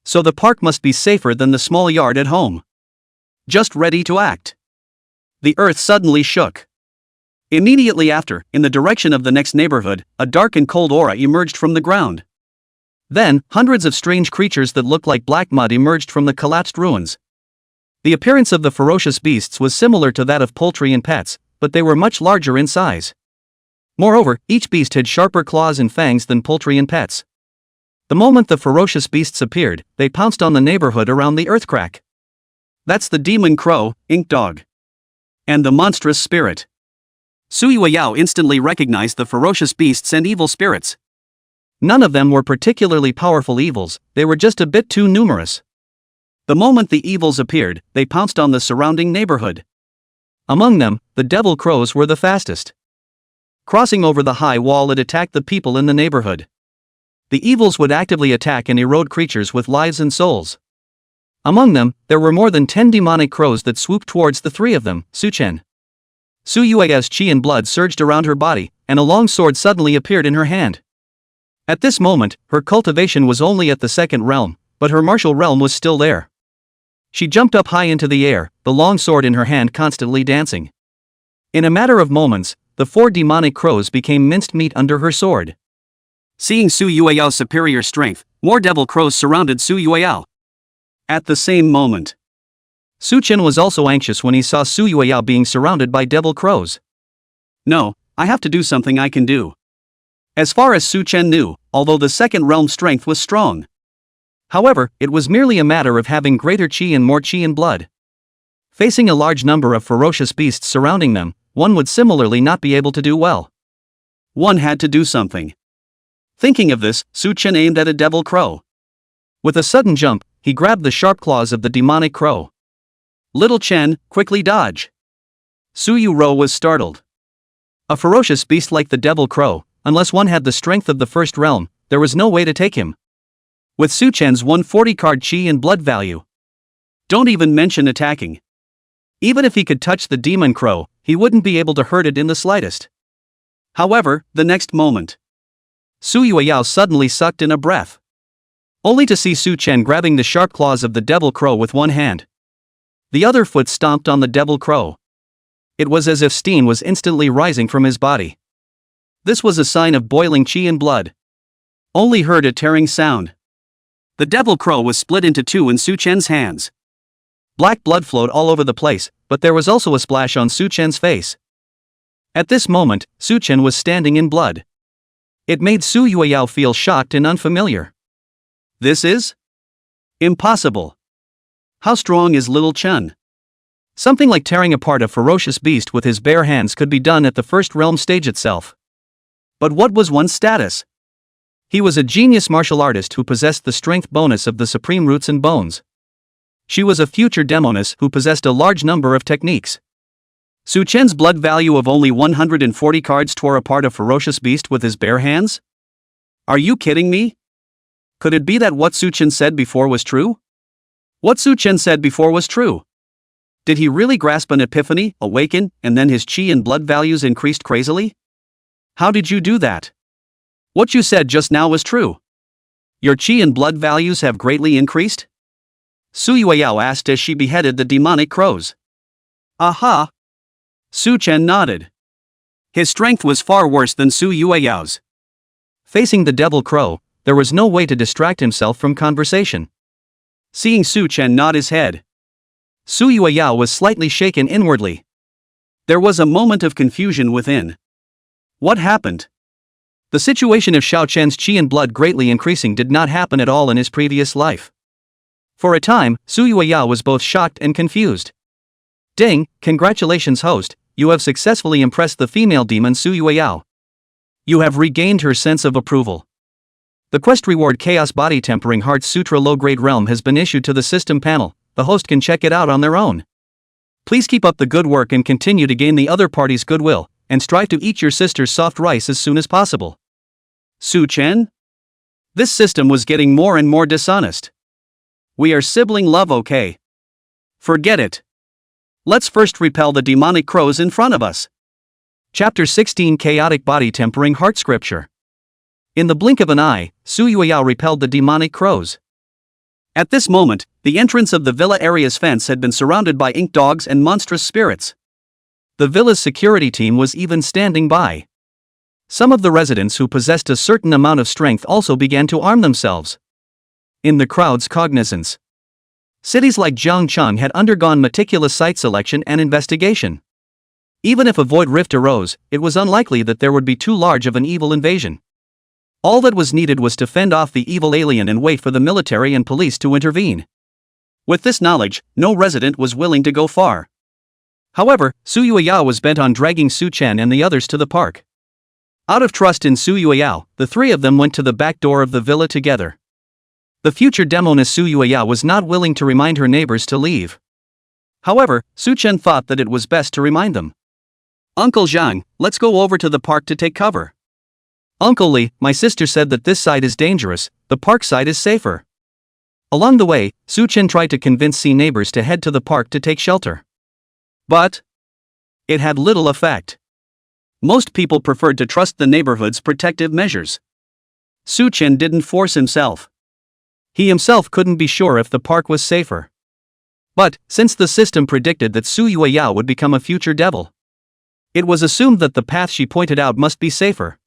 So the park must be safer than the small yard at home. Just ready to act. The earth suddenly shook. Immediately after, in the direction of the next neighborhood, a dark and cold aura emerged from the ground. Then, hundreds of strange creatures that looked like black mud emerged from the collapsed ruins. The appearance of the ferocious beasts was similar to that of poultry and pets, but they were much larger in size. Moreover, each beast had sharper claws and fangs than poultry and pets. The moment the ferocious beasts appeared, they pounced on the neighborhood around the earthcrack. That's the demon crow, ink dog. And the monstrous spirit. Su Yueyao instantly recognized the ferocious beasts and evil spirits. None of them were particularly powerful evils, they were just a bit too numerous. The moment the evils appeared, they pounced on the surrounding neighborhood. Among them, the devil crows were the fastest. Crossing over the high wall, it attacked the people in the neighborhood. The evils would actively attack and erode creatures with lives and souls. Among them, there were more than 10 demonic crows that swooped towards the three of them, Suchen. Su Yueyao's chi and blood surged around her body, and a long sword suddenly appeared in her hand. At this moment, her cultivation was only at the second realm, but her martial realm was still there. She jumped up high into the air, the long sword in her hand constantly dancing. In a matter of moments, the 4 demonic crows became minced meat under her sword. Seeing Su Yueyao's superior strength, more devil crows surrounded Su Yueyao. At the same moment, Suchen was also anxious when he saw Su Yueyao being surrounded by devil crows. No, I have to do something I can do. As far as Suchen knew, although the second realm strength was strong. However, it was merely a matter of having greater chi and more chi and blood. Facing a large number of ferocious beasts surrounding them, one would similarly not be able to do well. One had to do something. Thinking of this, Suchen aimed at a devil crow. With a sudden jump, he grabbed the sharp claws of the demonic crow. Little Chen, quickly dodge. Su Yueyao was startled. A ferocious beast like the devil crow, unless one had the strength of the first realm, there was no way to take him. With Suchen's 140 card chi and blood value. Don't even mention attacking. Even if he could touch the demon crow, he wouldn't be able to hurt it in the slightest. However, the next moment, Su Yueyao suddenly sucked in a breath. Only to see Suchen grabbing the sharp claws of the devil crow with one hand. The other foot stomped on the devil crow. It was as if steam was instantly rising from his body. This was a sign of boiling chi and blood. Only heard a tearing sound. The devil crow was split into 2 in Suchen's hands. Black blood flowed all over the place, but there was also a splash on Suchen's face. At this moment, Suchen was standing in blood. It made Su Yueyao feel shocked and unfamiliar. This is impossible. How strong is little Chen? Something like tearing apart a ferocious beast with his bare hands could be done at the first realm stage itself. But what was one's status? He was a genius martial artist who possessed the strength bonus of the supreme roots and bones. She was a future demoness who possessed a large number of techniques. Suchen's blood value of only 140 cards tore apart a ferocious beast with his bare hands? Are you kidding me? Could it be that what Suchen said before was true? What Suchen said before was true. Did he really grasp an epiphany, awaken, and then his chi and blood values increased crazily? How did you do that? What you said just now was true. Your chi and blood values have greatly increased? Su Yueyao asked as she beheaded the demonic crows. Aha! Suchen nodded. His strength was far worse than Su Yueyao's. Facing the devil crow, there was no way to distract himself from conversation. Seeing Suchen nod his head, Su Yueyao was slightly shaken inwardly. There was a moment of confusion within. What happened? The situation of Xiao Chen's chi and blood greatly increasing did not happen at all in his previous life. For a time, Su Yueyao was both shocked and confused. Ding, congratulations host, you have successfully impressed the female demon Su Yueyao. You have regained her sense of approval. The quest reward Chaos Body Tempering Heart Sutra Low Grade Realm has been issued to the system panel. The host can check it out on their own. Please keep up the good work and continue to gain the other party's goodwill, and strive to eat your sister's soft rice as soon as possible. Suchen? This system was getting more and more dishonest. We are sibling love, okay? Forget it. Let's first repel the demonic crows in front of us. Chapter 16 Chaotic Body Tempering Heart Scripture. In the blink of an eye, Su Yueyao repelled the demonic crows. At this moment, the entrance of the villa area's fence had been surrounded by ink dogs and monstrous spirits. The villa's security team was even standing by. Some of the residents who possessed a certain amount of strength also began to arm themselves. In the crowd's cognizance, cities like Jiangcheng had undergone meticulous site selection and investigation. Even if a void rift arose, it was unlikely that there would be too large of an evil invasion. All that was needed was to fend off the evil alien and wait for the military and police to intervene. With this knowledge, no resident was willing to go far. However, Su Yueyao was bent on dragging Su Chen and the others to the park. Out of trust in Su Yueyao, the three of them went to the back door of the villa together. The future demoness Su Yueyao was not willing to remind her neighbors to leave. However, Su Chen thought that it was best to remind them. Uncle Zhang, let's go over to the park to take cover. Uncle Li, my sister said that this side is dangerous, the park side is safer. Along the way, Su Chen tried to convince C neighbors to head to the park to take shelter. But it had little effect. Most people preferred to trust the neighborhood's protective measures. Su Chen didn't force himself. He himself couldn't be sure if the park was safer. But, since the system predicted that Su Yueyao would become a future devil, it was assumed that the path she pointed out must be safer.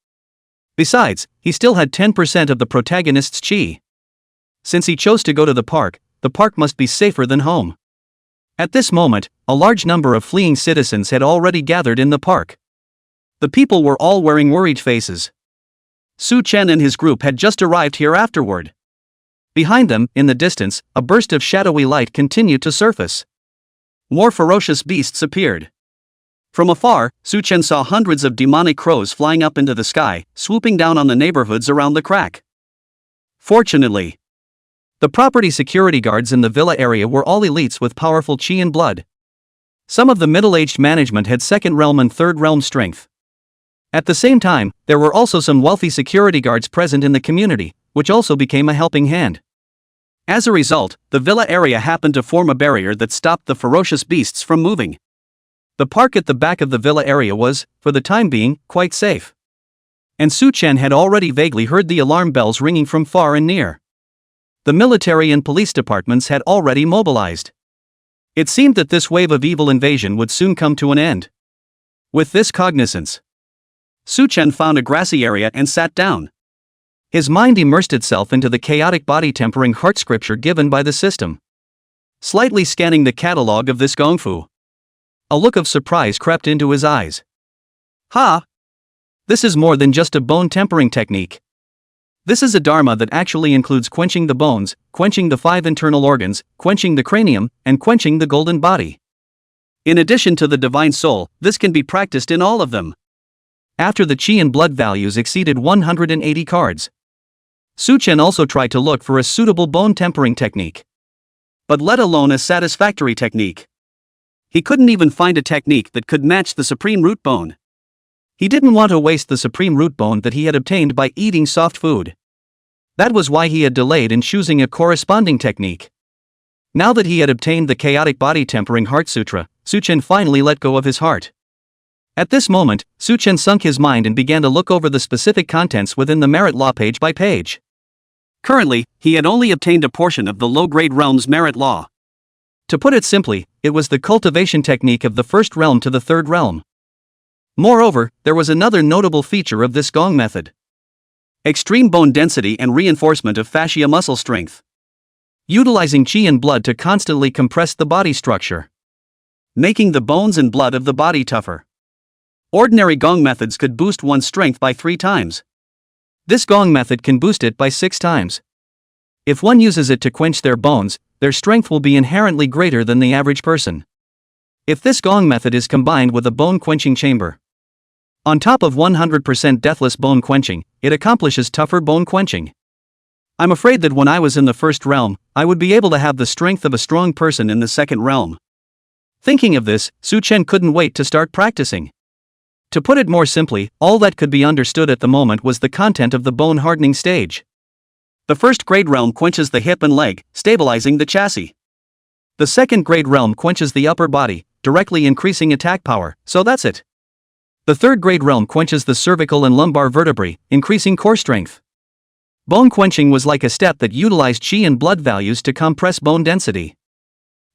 Besides, he still had 10% of the protagonist's chi. Since he chose to go to the park must be safer than home. At this moment, a large number of fleeing citizens had already gathered in the park. The people were all wearing worried faces. Su Chen and his group had just arrived here afterward. Behind them, in the distance, a burst of shadowy light continued to surface. More ferocious beasts appeared. From afar, Su Chen saw hundreds of demonic crows flying up into the sky, swooping down on the neighborhoods around the crack. Fortunately, the property security guards in the villa area were all elites with powerful chi and blood. Some of the middle-aged management had second realm and third realm strength. At the same time, there were also some wealthy security guards present in the community, which also became a helping hand. As a result, the villa area happened to form a barrier that stopped the ferocious beasts from moving. The park at the back of the villa area was, for the time being, quite safe. And Su Chen had already vaguely heard the alarm bells ringing from far and near. The military and police departments had already mobilized. It seemed that this wave of evil invasion would soon come to an end. With this cognizance, Su Chen found a grassy area and sat down. His mind immersed itself into the chaotic body tempering heart scripture given by the system. Slightly scanning the catalog of this gongfu, a look of surprise crept into his eyes. Ha! This is more than just a bone tempering technique. This is a dharma that actually includes quenching the bones, quenching the 5 internal organs, quenching the cranium, and quenching the golden body. In addition to the divine soul, this can be practiced in all of them. After the chi and blood values exceeded 180 cards, Su Chen also tried to look for a suitable bone tempering technique. But let alone a satisfactory technique. He couldn't even find a technique that could match the supreme root bone. He didn't want to waste the supreme root bone that he had obtained by eating soft food. That was why he had delayed in choosing a corresponding technique. Now that he had obtained the chaotic body tempering heart sutra, Su Chen finally let go of his heart. At this moment, Su Chen sunk his mind and began to look over the specific contents within the merit law page by page. Currently, he had only obtained a portion of the low-grade realm's merit law. To put it simply, it was the cultivation technique of the first realm to the third realm. Moreover, there was another notable feature of this gong method: extreme bone density and reinforcement of fascia muscle strength. Utilizing chi and blood to constantly compress the body structure, making the bones and blood of the body tougher. Ordinary gong methods could boost one's strength by 3 times. This gong method can boost it by 6 times. If one uses it to quench their bones, their strength will be inherently greater than the average person. If this gong method is combined with a bone quenching chamber, on top of 100% deathless bone quenching, it accomplishes tougher bone quenching. I'm afraid that when I was in the first realm, I would be able to have the strength of a strong person in the second realm. Thinking of this, Su Chen couldn't wait to start practicing. To put it more simply, all that could be understood at the moment was the content of the bone hardening stage. The first grade realm quenches the hip and leg, stabilizing the chassis. The second grade realm quenches the upper body, directly increasing attack power, so that's it. The third grade realm quenches the cervical and lumbar vertebrae, increasing core strength. Bone quenching was like a step that utilized chi and blood values to compress bone density.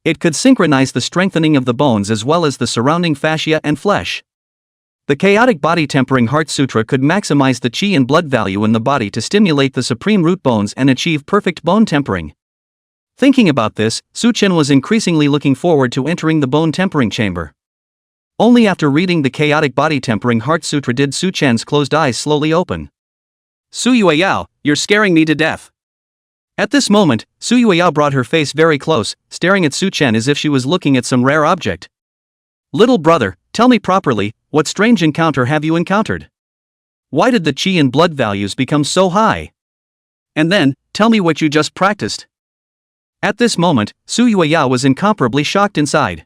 It could synchronize the strengthening of the bones as well as the surrounding fascia and flesh. The chaotic body tempering heart sutra could maximize the chi and blood value in the body to stimulate the supreme root bones and achieve perfect bone tempering. Thinking about this, Su Chen was increasingly looking forward to entering the bone tempering chamber. Only after reading the chaotic body tempering heart sutra did Su Chen's closed eyes slowly open. Su Yueyao, you're scaring me to death. At this moment, Su Yueyao brought her face very close, staring at Su Chen as if she was looking at some rare object. Little brother, tell me properly, what strange encounter have you encountered? Why did the chi and blood values become so high? And then, tell me what you just practiced. At this moment, Su Yueyao was incomparably shocked inside.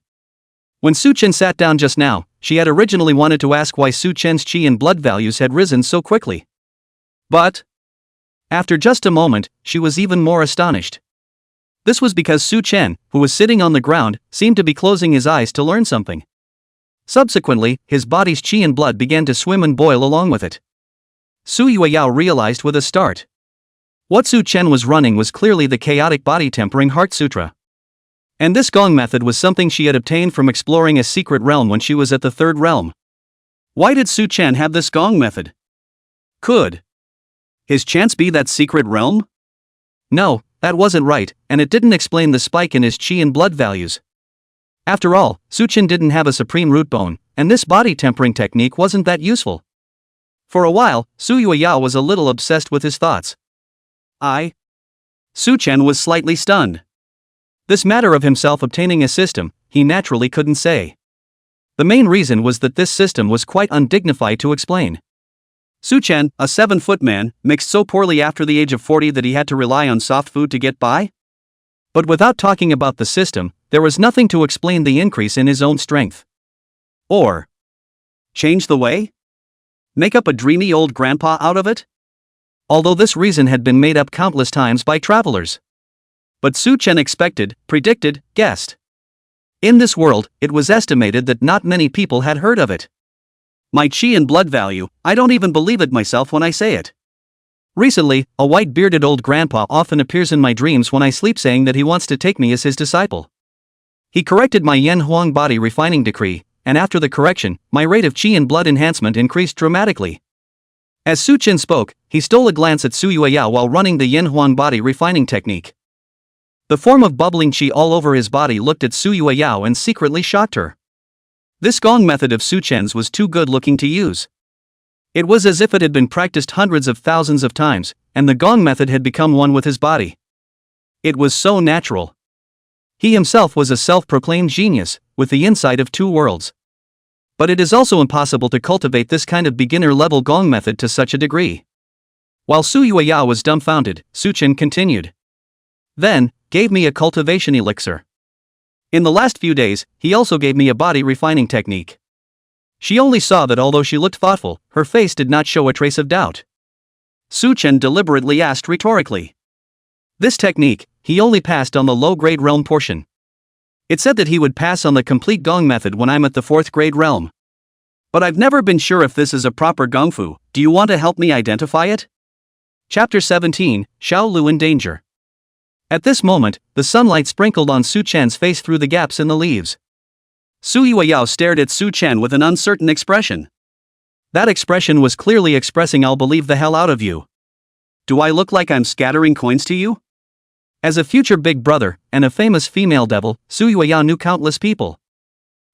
When Su Chen sat down just now, she had originally wanted to ask why Su Chen's chi and blood values had risen so quickly. But after just a moment, she was even more astonished. This was because Su Chen, who was sitting on the ground, seemed to be closing his eyes to learn something. Subsequently, his body's chi and blood began to swim and boil along with it. Su Yueyao realized with a start. What Su Chen was running was clearly the chaotic body tempering heart sutra. And this gong method was something she had obtained from exploring a secret realm when she was at the third realm. Why did Su Chen have this gong method? Could his chance be that secret realm? No, that wasn't right, and it didn't explain the spike in his chi and blood values. After all, Su Chen didn't have a supreme root bone, and this body tempering technique wasn't that useful. For a while, Su Yueyao was a little obsessed with his thoughts. Su Chen was slightly stunned. This matter of himself obtaining a system, he naturally couldn't say. The main reason was that this system was quite undignified to explain. Su Chen, a 7-foot man, mixed so poorly after the age of 40 that he had to rely on soft food to get by? But without talking about the system, there was nothing to explain the increase in his own strength. Or change the way? Make up a dreamy old grandpa out of it? Although this reason had been made up countless times by travelers. But Su Chen expected, predicted, guessed. In this world, it was estimated that not many people had heard of it. My chi and blood value, I don't even believe it myself when I say it. Recently, a white-bearded old grandpa often appears in my dreams when I sleep saying that he wants to take me as his disciple. He corrected my Yen Huang body refining decree, and after the correction, my rate of chi and blood enhancement increased dramatically. As Su Chen spoke, he stole a glance at Su Yueyao while running the Yen Huang body refining technique. The form of bubbling chi all over his body looked at Su Yueyao and secretly shocked her. This gong method of Su Chen's was too good looking to use. It was as if it had been practiced hundreds of thousands of times, and the gong method had become one with his body. It was so natural. He himself was a self-proclaimed genius, with the insight of two worlds. But it is also impossible to cultivate this kind of beginner-level gong method to such a degree. While Su Yueyao was dumbfounded, Su Chen continued. Then, gave me a cultivation elixir. In the last few days, he also gave me a body refining technique. She only saw that although she looked thoughtful, her face did not show a trace of doubt. Su Chen deliberately asked rhetorically. This technique, he only passed on the low-grade realm portion. It said that he would pass on the complete gong method when I'm at the 4th grade realm. But I've never been sure if this is a proper gongfu. Do you want to help me identify it? Chapter 17, Xiao Lu in Danger. At this moment, the sunlight sprinkled on Su Chen's face through the gaps in the leaves. Su Yueyao stared at Su Chen with an uncertain expression. That expression was clearly expressing "I'll believe the hell out of you." Do I look like I'm scattering coins to you? As a future big brother, and a famous female devil, Su Yueyao knew countless people.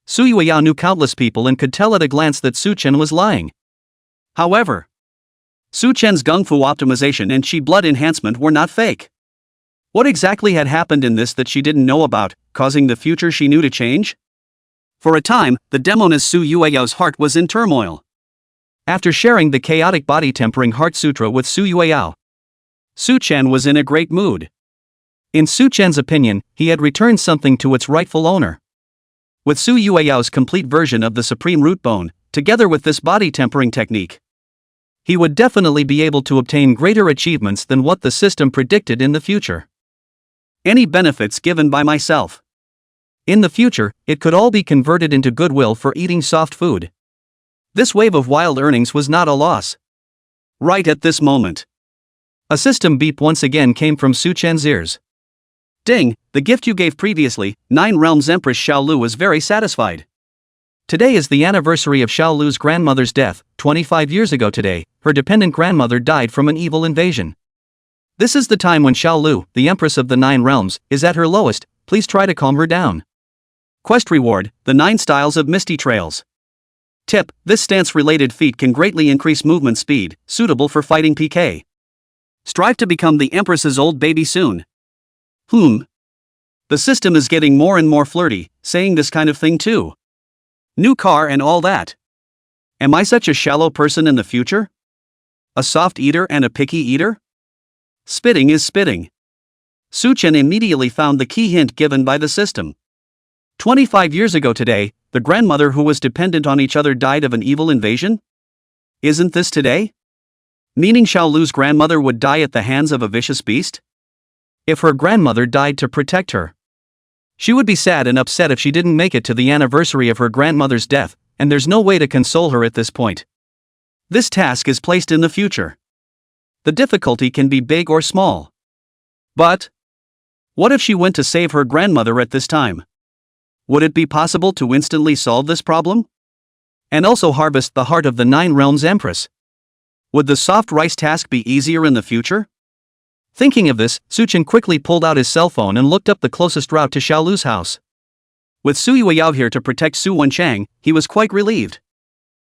Su Yueyao knew countless people and could tell at a glance that Su Chen was lying. However, Su Chen's gongfu optimization and chi blood enhancement were not fake. What exactly had happened in this that she didn't know about, causing the future she knew to change? For a time, the demoness Su Yueyao's heart was in turmoil. After sharing the chaotic body tempering heart sutra with Su Yueyao, Su Chen was in a great mood. In Su Chen's opinion, he had returned something to its rightful owner. With Su Yueyao's complete version of the supreme root bone, together with this body tempering technique, he would definitely be able to obtain greater achievements than what the system predicted in the future. Any benefits given by myself. In the future, it could all be converted into goodwill for eating soft food. This wave of wild earnings was not a loss. Right at this moment. A system beep once again came from Su Chen's ears. Ding, the gift you gave previously, 9 Realms Empress Xiao Lu was very satisfied. Today is the anniversary of Xiao Lu's grandmother's death. 25 years ago today, her dependent grandmother died from an evil invasion. This is the time when Xiao Lu, the Empress of the 9 Realms, is at her lowest. Please try to calm her down. Quest reward, the 9 styles of misty trails. Tip, this stance-related feat can greatly increase movement speed, suitable for fighting PK. Strive to become the Empress's old baby soon. The system is getting more and more flirty, saying this kind of thing too. New car and all that. Am I such a shallow person in the future? A soft eater and a picky eater? Spitting is spitting. Su Chen immediately found the key hint given by the system. 25 years ago today, the grandmother who was dependent on each other died of an evil invasion? Isn't this today? Meaning Xiao Lu's grandmother would die at the hands of a vicious beast? If her grandmother died to protect her, she would be sad and upset if she didn't make it to the anniversary of her grandmother's death, and there's no way to console her at this point. This task is placed in the future. The difficulty can be big or small. But what if she went to save her grandmother at this time? Would it be possible to instantly solve this problem? And also harvest the heart of the 9 Realms Empress? Would the soft rice task be easier in the future? Thinking of this, Su Chen quickly pulled out his cell phone and looked up the closest route to Xiao Lu's house. With Su Yueyao here to protect Su Wenchang, he was quite relieved.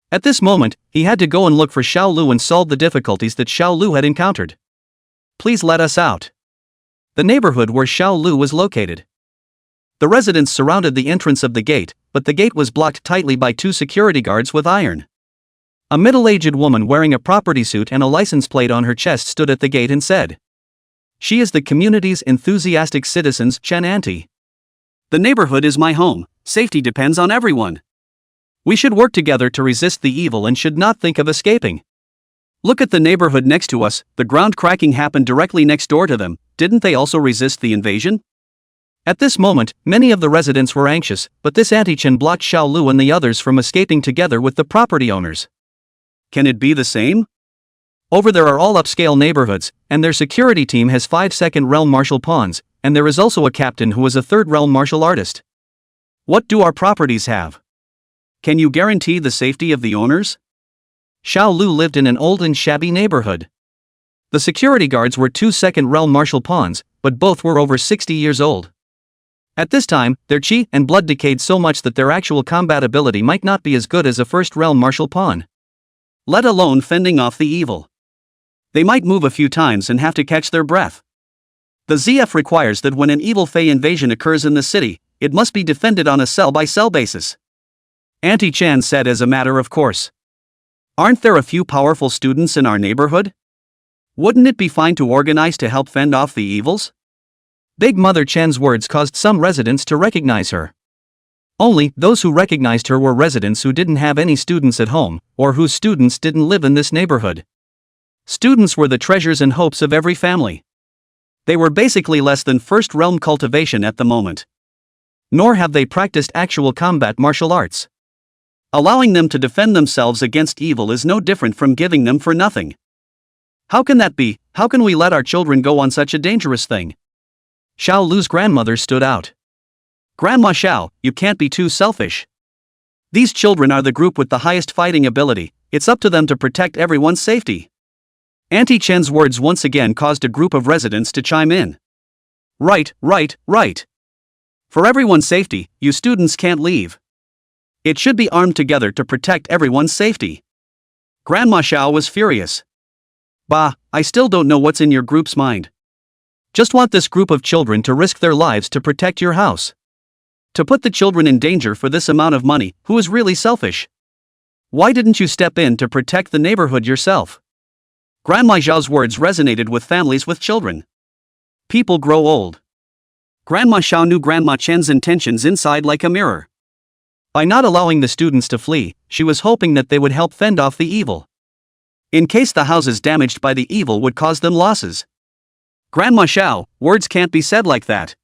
At this moment, he had to go and look for Xiao Lu and solve the difficulties that Xiao Lu had encountered. Please let us out. The neighborhood where Xiao Lu was located. The residents surrounded the entrance of the gate, but the gate was blocked tightly by 2 security guards with iron. A middle-aged woman wearing a property suit and a license plate on her chest stood at the gate and said, "She is the community's enthusiastic citizens, Chen Auntie. The neighborhood is my home, safety depends on everyone. We should work together to resist the evil and should not think of escaping. Look at the neighborhood next to us, the ground cracking happened directly next door to them, didn't they also resist the invasion?" At this moment, many of the residents were anxious, but this Auntie Chen blocked Xiao Lu and the others from escaping together with the property owners. Can it be the same? Over there are all upscale neighborhoods, and their security team has 5 second realm martial pawns, and there is also a captain who is a 3rd realm martial artist. What do our properties have? Can you guarantee the safety of the owners? Xiao Lu lived in an old and shabby neighborhood. The security guards were 2 second realm martial pawns, but both were over 60 years old. At this time, their chi and blood decayed so much that their actual combat ability might not be as good as a 1st realm martial pawn. Let alone fending off the evil. They might move a few times and have to catch their breath. The ZF requires that when an evil Fey invasion occurs in the city, it must be defended on a cell-by-cell basis. Auntie Chan said as a matter of course. Aren't there a few powerful students in our neighborhood? Wouldn't it be fine to organize to help fend off the evils? Big Mother Chen's words caused some residents to recognize her. Only those who recognized her were residents who didn't have any students at home, or whose students didn't live in this neighborhood. Students were the treasures and hopes of every family. They were basically less than 1st realm cultivation at the moment. Nor have they practiced actual combat martial arts. Allowing them to defend themselves against evil is no different from giving them for nothing. How can that be? How can we let our children go on such a dangerous thing? Xiao Lu's grandmother stood out. Grandma Xiao, you can't be too selfish. These children are the group with the highest fighting ability, it's up to them to protect everyone's safety. Auntie Chen's words once again caused a group of residents to chime in. Right. For everyone's safety, you students can't leave. It should be armed together to protect everyone's safety. Grandma Xiao was furious. Bah, I still don't know what's in your group's mind. Just want this group of children to risk their lives to protect your house. To put the children in danger for this amount of money, who is really selfish? Why didn't you step in to protect the neighborhood yourself? Grandma Xiao's words resonated with families with children. People grow old. Grandma Xiao knew Grandma Chen's intentions inside like a mirror. By not allowing the students to flee, she was hoping that they would help fend off the evil. in case the houses damaged by the evil would cause them losses. Grandma Xiao, words can't be said like that.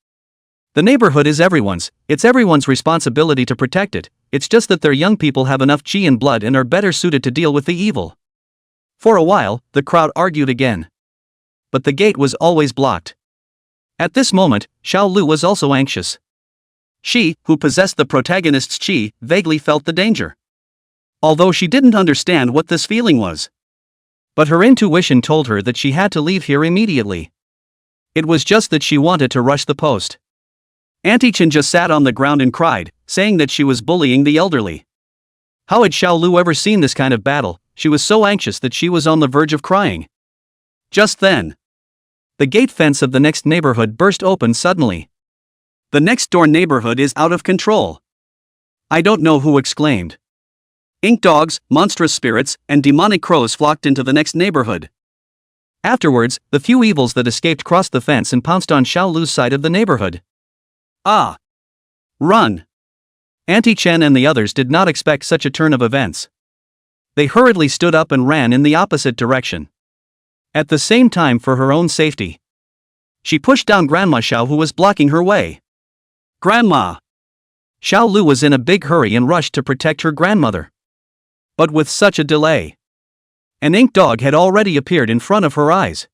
The neighborhood is everyone's, it's everyone's responsibility to protect it, it's just that their young people have enough chi and blood and are better suited to deal with the evil. For a while, the crowd argued again. But the gate was always blocked. At this moment, Xiao Lu was also anxious. She, who possessed the protagonist's chi, vaguely felt the danger. Although she didn't understand what this feeling was. But her intuition told her that she had to leave here immediately. It was just that she wanted to rush the post. Auntie Chen just sat on the ground and cried, saying that she was bullying the elderly. How had Xiao Lu ever seen this kind of battle? She was so anxious that she was on the verge of crying. Just then, the gate fence of the next neighborhood burst open suddenly. The next door neighborhood is out of control. I don't know who exclaimed. Ink dogs, monstrous spirits, and demonic crows flocked into the next neighborhood. Afterwards, the few evils that escaped crossed the fence and pounced on Xiao Lu's side of the neighborhood. Ah! Run! Auntie Chen and the others did not expect such a turn of events. They hurriedly stood up and ran in the opposite direction. At the same time, for her own safety, she pushed down Grandma Xiao, who was blocking her way. Grandma! Xiao Lu was in a big hurry and rushed to protect her grandmother. But with such a delay, an ink dog had already appeared in front of her eyes.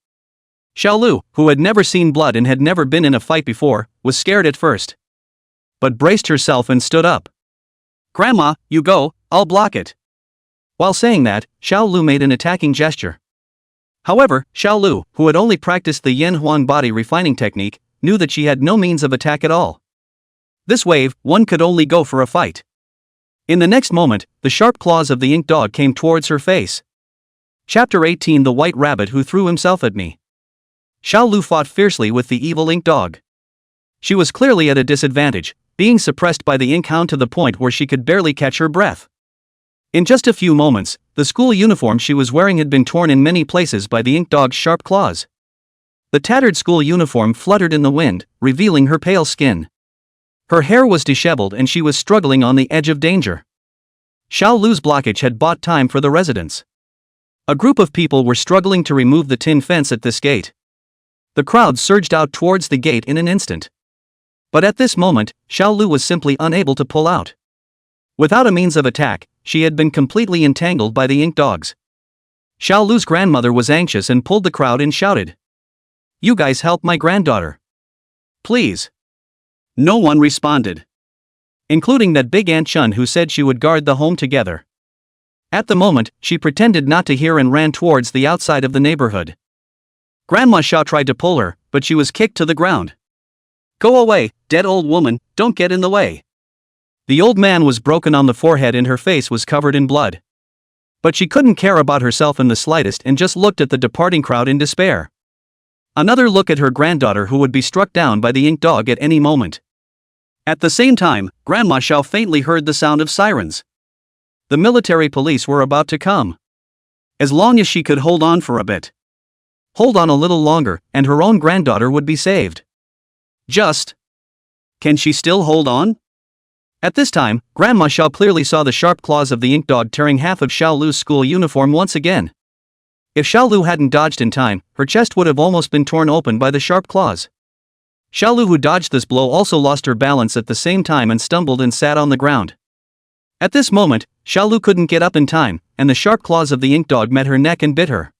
Xiao Lu, who had never seen blood and had never been in a fight before, was scared at first, but braced herself and stood up. Grandma, you go, I'll block it. While saying that, Xiao Lu made an attacking gesture. However, Xiao Lu, who had only practiced the yin huang body refining technique, knew that she had no means of attack at all. This wave, one could only go for a fight. In the next moment, the sharp claws of the ink dog came towards her face. Chapter 18: The White Rabbit Who Threw Himself at Me. Xiao Lu fought fiercely with the evil ink dog. She was clearly at a disadvantage, being suppressed by the ink hound to the point where she could barely catch her breath. In just a few moments, the school uniform she was wearing had been torn in many places by the ink dog's sharp claws. The tattered school uniform fluttered in the wind, revealing her pale skin. Her hair was disheveled and she was struggling on the edge of danger. Xiao Lu's blockage had bought time for the residents. A group of people were struggling to remove the tin fence at this gate. The crowd surged out towards the gate in an instant. But at this moment, Xiao Lu was simply unable to pull out. Without a means of attack, she had been completely entangled by the ink dogs. Xiao Lu's grandmother was anxious and pulled the crowd and shouted, "You guys help my granddaughter. Please." No one responded, including that big Aunt Chun, who said she would guard the home together. At the moment, she pretended not to hear and ran towards the outside of the neighborhood. Grandma Xiao tried to pull her, but she was kicked to the ground. "Go away, dead old woman, don't get in the way." The old man was broken on the forehead and her face was covered in blood. But she couldn't care about herself in the slightest and just looked at the departing crowd in despair. Another look at her granddaughter, who would be struck down by the ink dog at any moment. At the same time, Grandma Xiao faintly heard the sound of sirens. The military police were about to come. As long as she could hold on for a bit. Hold on a little longer, and her own granddaughter would be saved. Can she still hold on? At this time, Grandma Xiao clearly saw the sharp claws of the ink dog tearing half of Xiao Lu's school uniform once again. If Xiao Lu hadn't dodged in time, her chest would have almost been torn open by the sharp claws. Xiao Lu, who dodged this blow, also lost her balance at the same time and stumbled and sat on the ground. At this moment, Xiao Lu couldn't get up in time, and the sharp claws of the ink dog met her neck and bit her.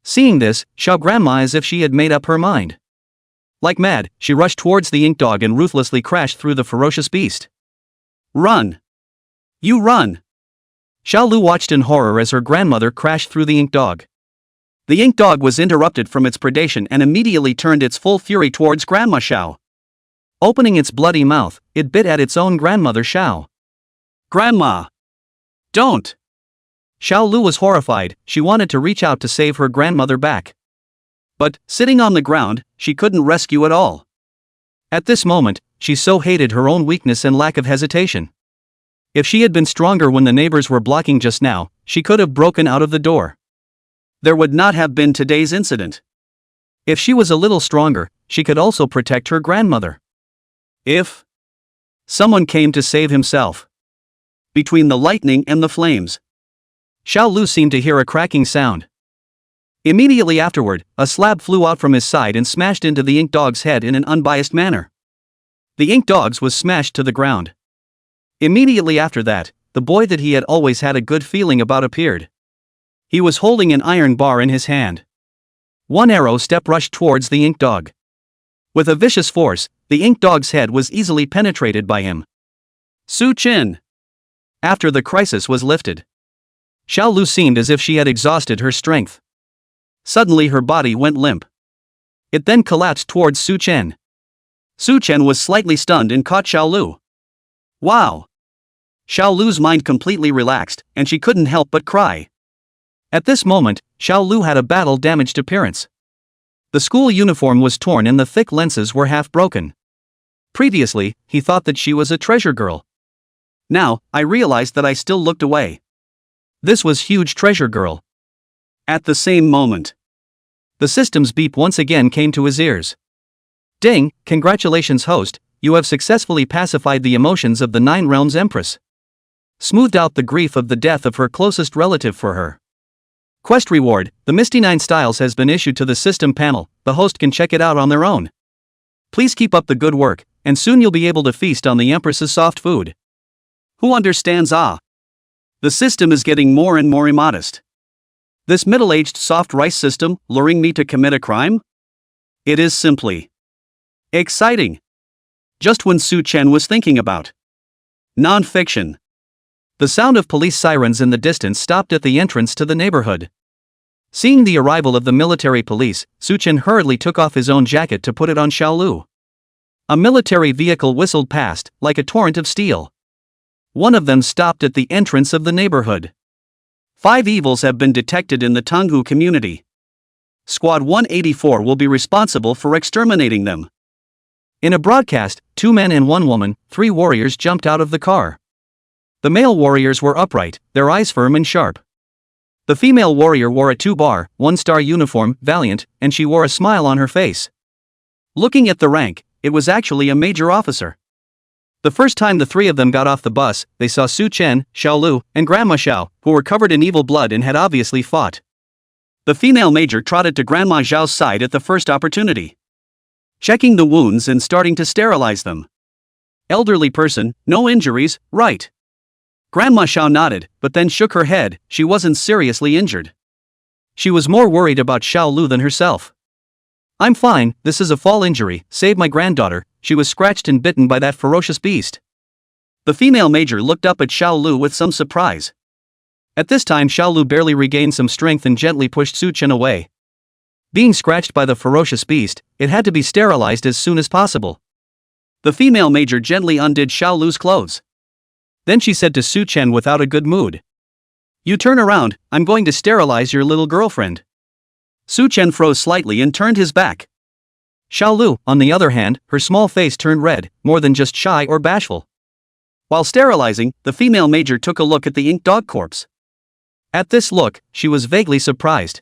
Seeing this, Xiao Grandma, as if she had made up her mind. Like mad, she rushed towards the ink dog and ruthlessly crashed through the ferocious beast. "Run! You run!" Xiao Lu watched in horror as her grandmother crashed through the ink dog. The ink dog was interrupted from its predation and immediately turned its full fury towards Grandma Xiao. Opening its bloody mouth, it bit at its own grandmother Xiao. "Grandma! Don't!" Xiao Lu was horrified. She wanted to reach out to save her grandmother back. But, sitting on the ground, she couldn't rescue at all. At this moment, she so hated her own weakness and lack of hesitation. If she had been stronger when the neighbors were blocking just now, she could have broken out of the door. There would not have been today's incident. If she was a little stronger, she could also protect her grandmother. If someone came to save himself. Between the lightning and the flames, Xiao Lu seemed to hear a cracking sound. Immediately afterward, a slab flew out from his side and smashed into the ink dog's head in an unbiased manner. The ink dog's was smashed to the ground. Immediately after that, the boy that he had always had a good feeling about appeared. He was holding an iron bar in his hand. One arrow step rushed towards the ink dog. With a vicious force, the ink dog's head was easily penetrated by him. Su Chin. After the crisis was lifted, Xiao Lu seemed as if she had exhausted her strength. Suddenly her body went limp. It then collapsed towards Su Chen. Su Chen was slightly stunned and caught Xiao Lu. Wow! Xiao Lu's mind completely relaxed, and she couldn't help but cry. At this moment, Xiao Lu had a battle-damaged appearance. The school uniform was torn and the thick lenses were half broken. Previously, he thought that she was a treasure girl. Now, I realized that I still looked away. This was huge treasure girl. At the same moment, the system's beep once again came to his ears. Ding, congratulations host, you have successfully pacified the emotions of the Nine Realms Empress. Smoothed out the grief of the death of her closest relative for her. Quest reward, the Misty Nine Styles has been issued to the system panel, the host can check it out on their own. Please keep up the good work, and soon you'll be able to feast on the Empress's soft food. Who understands ah? The system is getting more and more immodest. This middle-aged soft rice system luring me to commit a crime? It is simply exciting. Just when Su Chen was thinking about non-fiction. The sound of police sirens in the distance stopped at the entrance to the neighborhood. Seeing the arrival of the military police, Su Chen hurriedly took off his own jacket to put it on Xiao Lu. A military vehicle whistled past, like a torrent of steel. One of them stopped at the entrance of the neighborhood. 5 evils have been detected in the Tanghu community. Squad 184 will be responsible for exterminating them. In a broadcast, 2 men and 1 woman, 3 warriors jumped out of the car. The male warriors were upright, their eyes firm and sharp. The female warrior wore a 2-bar, 1-star uniform, valiant, and she wore a smile on her face. Looking at the rank, it was actually a major officer. The first time the 3 of them got off the bus, they saw Su Chen, Xiao Lu, and Grandma Xiao, who were covered in evil blood and had obviously fought. The female major trotted to Grandma Xiao's side at the first opportunity, checking the wounds and starting to sterilize them. Elderly person, no injuries, right? Grandma Xiao nodded, but then shook her head, she wasn't seriously injured. She was more worried about Xiao Lu than herself. I'm fine, this is a fall injury, save my granddaughter, she was scratched and bitten by that ferocious beast. The female major looked up at Xiao Lu with some surprise. At this time Xiao Lu barely regained some strength and gently pushed Su Chen away. Being scratched by the ferocious beast, it had to be sterilized as soon as possible. The female major gently undid Xiao Lu's clothes. Then she said to Su Chen without a good mood. You turn around, I'm going to sterilize your little girlfriend. Su Chen froze slightly and turned his back. Xiao Lu, on the other hand, her small face turned red, more than just shy or bashful. While sterilizing, the female major took a look at the ink dog corpse. At this look, she was vaguely surprised.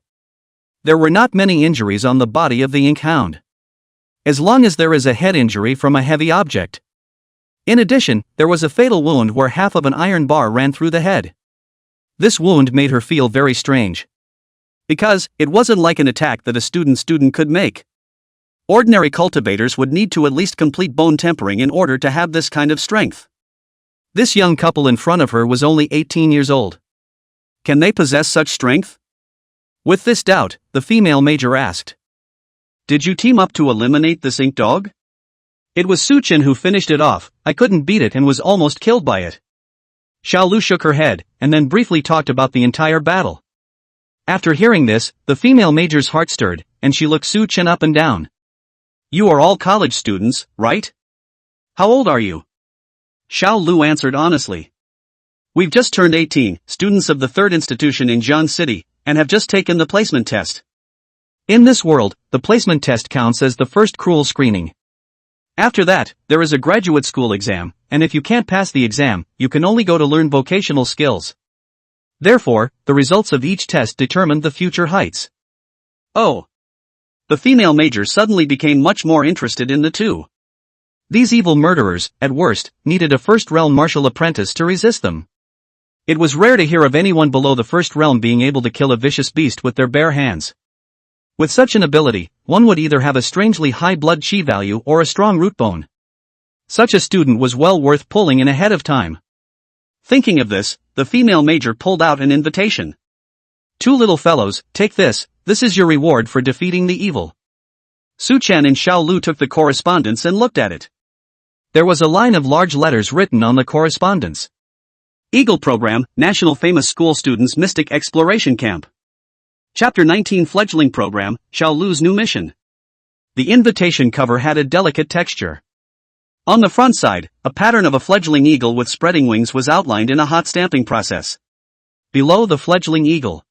There were not many injuries on the body of the ink hound. As long as there is a head injury from a heavy object. In addition, there was a fatal wound where half of an iron bar ran through the head. This wound made her feel very strange. Because, it wasn't like an attack that a student could make. Ordinary cultivators would need to at least complete bone tempering in order to have this kind of strength. This young couple in front of her was only 18 years old. Can they possess such strength? With this doubt, the female major asked. Did you team up to eliminate this ink dog? It was Su Chen who finished it off, I couldn't beat it and was almost killed by it. Xiao Lu shook her head, and then briefly talked about the entire battle. After hearing this, the female major's heart stirred, and she looked Su Chen up and down. You are all college students, right? How old are you? Xiao Lu answered honestly. We've just turned 18, students of the 3rd institution in Jian City, and have just taken the placement test. In this world, the placement test counts as the first cruel screening. After that, there is a graduate school exam, and if you can't pass the exam, you can only go to learn vocational skills. Therefore, the results of each test determine the future heights. Oh. The female major suddenly became much more interested in the 2. These evil murderers, at worst, needed a first-realm martial apprentice to resist them. It was rare to hear of anyone below the first realm being able to kill a vicious beast with their bare hands. With such an ability, one would either have a strangely high blood chi value or a strong root bone. Such a student was well worth pulling in ahead of time. Thinking of this, the female major pulled out an invitation. "Two little fellows, take this is your reward for defeating the evil." Su Chen and Xiao Lu took the correspondence and looked at it. There was a line of large letters written on the correspondence. Eagle Program, National Famous School Students Mystic Exploration Camp. Chapter 19 Fledgling Program, Xiao Lu's New Mission. The invitation cover had a delicate texture. On the front side, a pattern of a fledgling eagle with spreading wings was outlined in a hot stamping process. Below the fledgling eagle.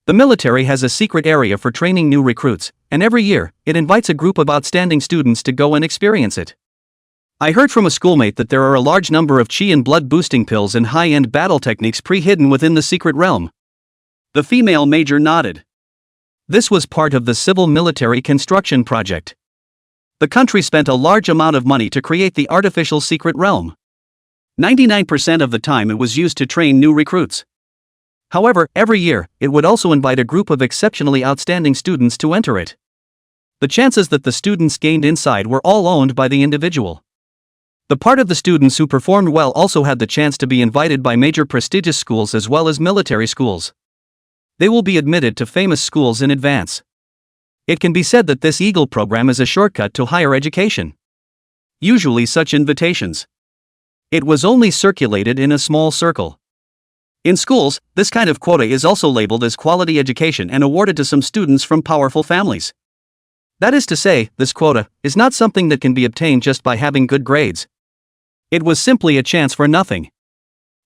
The military has a secret area for training new recruits, and every year, it invites a group of outstanding students to go and experience it. I heard from a schoolmate that there are a large number of chi and blood-boosting pills and high-end battle techniques pre-hidden within the secret realm. The female major nodded. This was part of the civil-military construction project. The country spent a large amount of money to create the artificial secret realm. 99% of the time it was used to train new recruits. However, every year, it would also invite a group of exceptionally outstanding students to enter it. The chances that the students gained inside were all owned by the individual. The part of the students who performed well also had the chance to be invited by major prestigious schools as well as military schools. They will be admitted to famous schools in advance. It can be said that this Eagle program is a shortcut to higher education. Usually such invitations. It was only circulated in a small circle. In schools, this kind of quota is also labeled as quality education and awarded to some students from powerful families. That is to say, this quota is not something that can be obtained just by having good grades. It was simply a chance for nothing.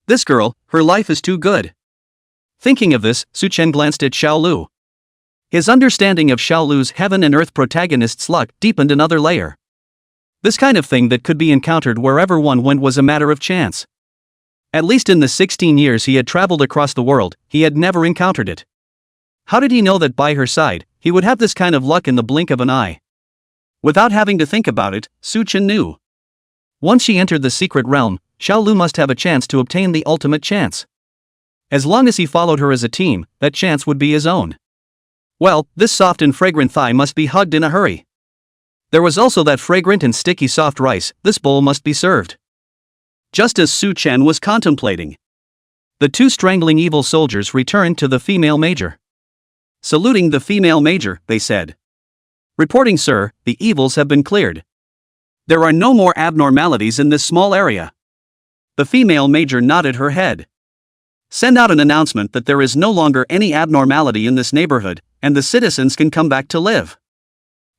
This girl, her life is too good. Thinking of this, Su Chen glanced at Xiao Lu. His understanding of Xiao Lu's heaven and earth protagonist's luck deepened another layer. This kind of thing that could be encountered wherever one went was a matter of chance. At least in the 16 years he had traveled across the world, he had never encountered it. How did he know that by her side, he would have this kind of luck in the blink of an eye? Without having to think about it, Su Chen knew. Once she entered the secret realm, Xiao Lu must have a chance to obtain the ultimate chance. As long as he followed her as a team, that chance would be his own. Well, this soft and fragrant thigh must be hugged in a hurry. There was also that fragrant and sticky soft rice, this bowl must be served. Just as Su Chen was contemplating, the two strangling evil soldiers returned to the female major. Saluting the female major, they said. "Reporting, sir, the evils have been cleared. There are no more abnormalities in this small area." The female major nodded her head. "Send out an announcement that there is no longer any abnormality in this neighborhood, and the citizens can come back to live."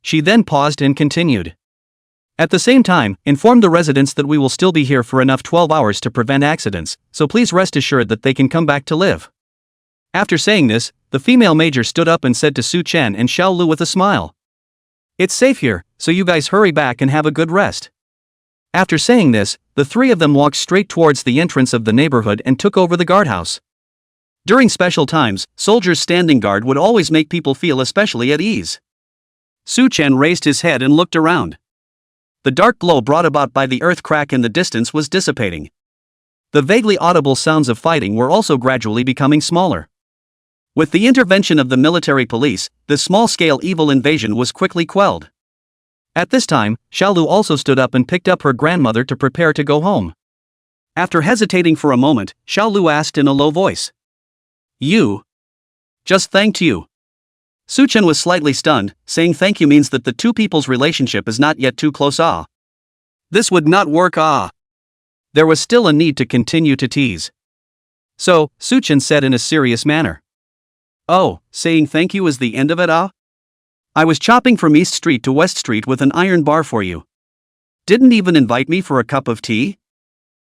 She then paused and continued. "At the same time, inform the residents that we will still be here for enough 12 hours to prevent accidents, so please rest assured that they can come back to live." After saying this, the female major stood up and said to Su Chen and Xiao Lu with a smile, "It's safe here, so you guys hurry back and have a good rest." After saying this, the three of them walked straight towards the entrance of the neighborhood and took over the guardhouse. During special times, soldiers standing guard would always make people feel especially at ease. Su Chen raised his head and looked around. The dark glow brought about by the earth crack in the distance was dissipating. The vaguely audible sounds of fighting were also gradually becoming smaller. With the intervention of the military police, this small-scale evil invasion was quickly quelled. At this time, Xiao Lu also stood up and picked up her grandmother to prepare to go home. After hesitating for a moment, Xiao Lu asked in a low voice, "You? Just thanked you?" Su Chen was slightly stunned, saying thank you means that the two people's relationship is not yet too close. This would not work. There was still a need to continue to tease. So, Su Chen said in a serious manner. "Oh, saying thank you is the end of it, I was chopping from East Street to West Street with an iron bar for you. Didn't even invite me for a cup of tea?"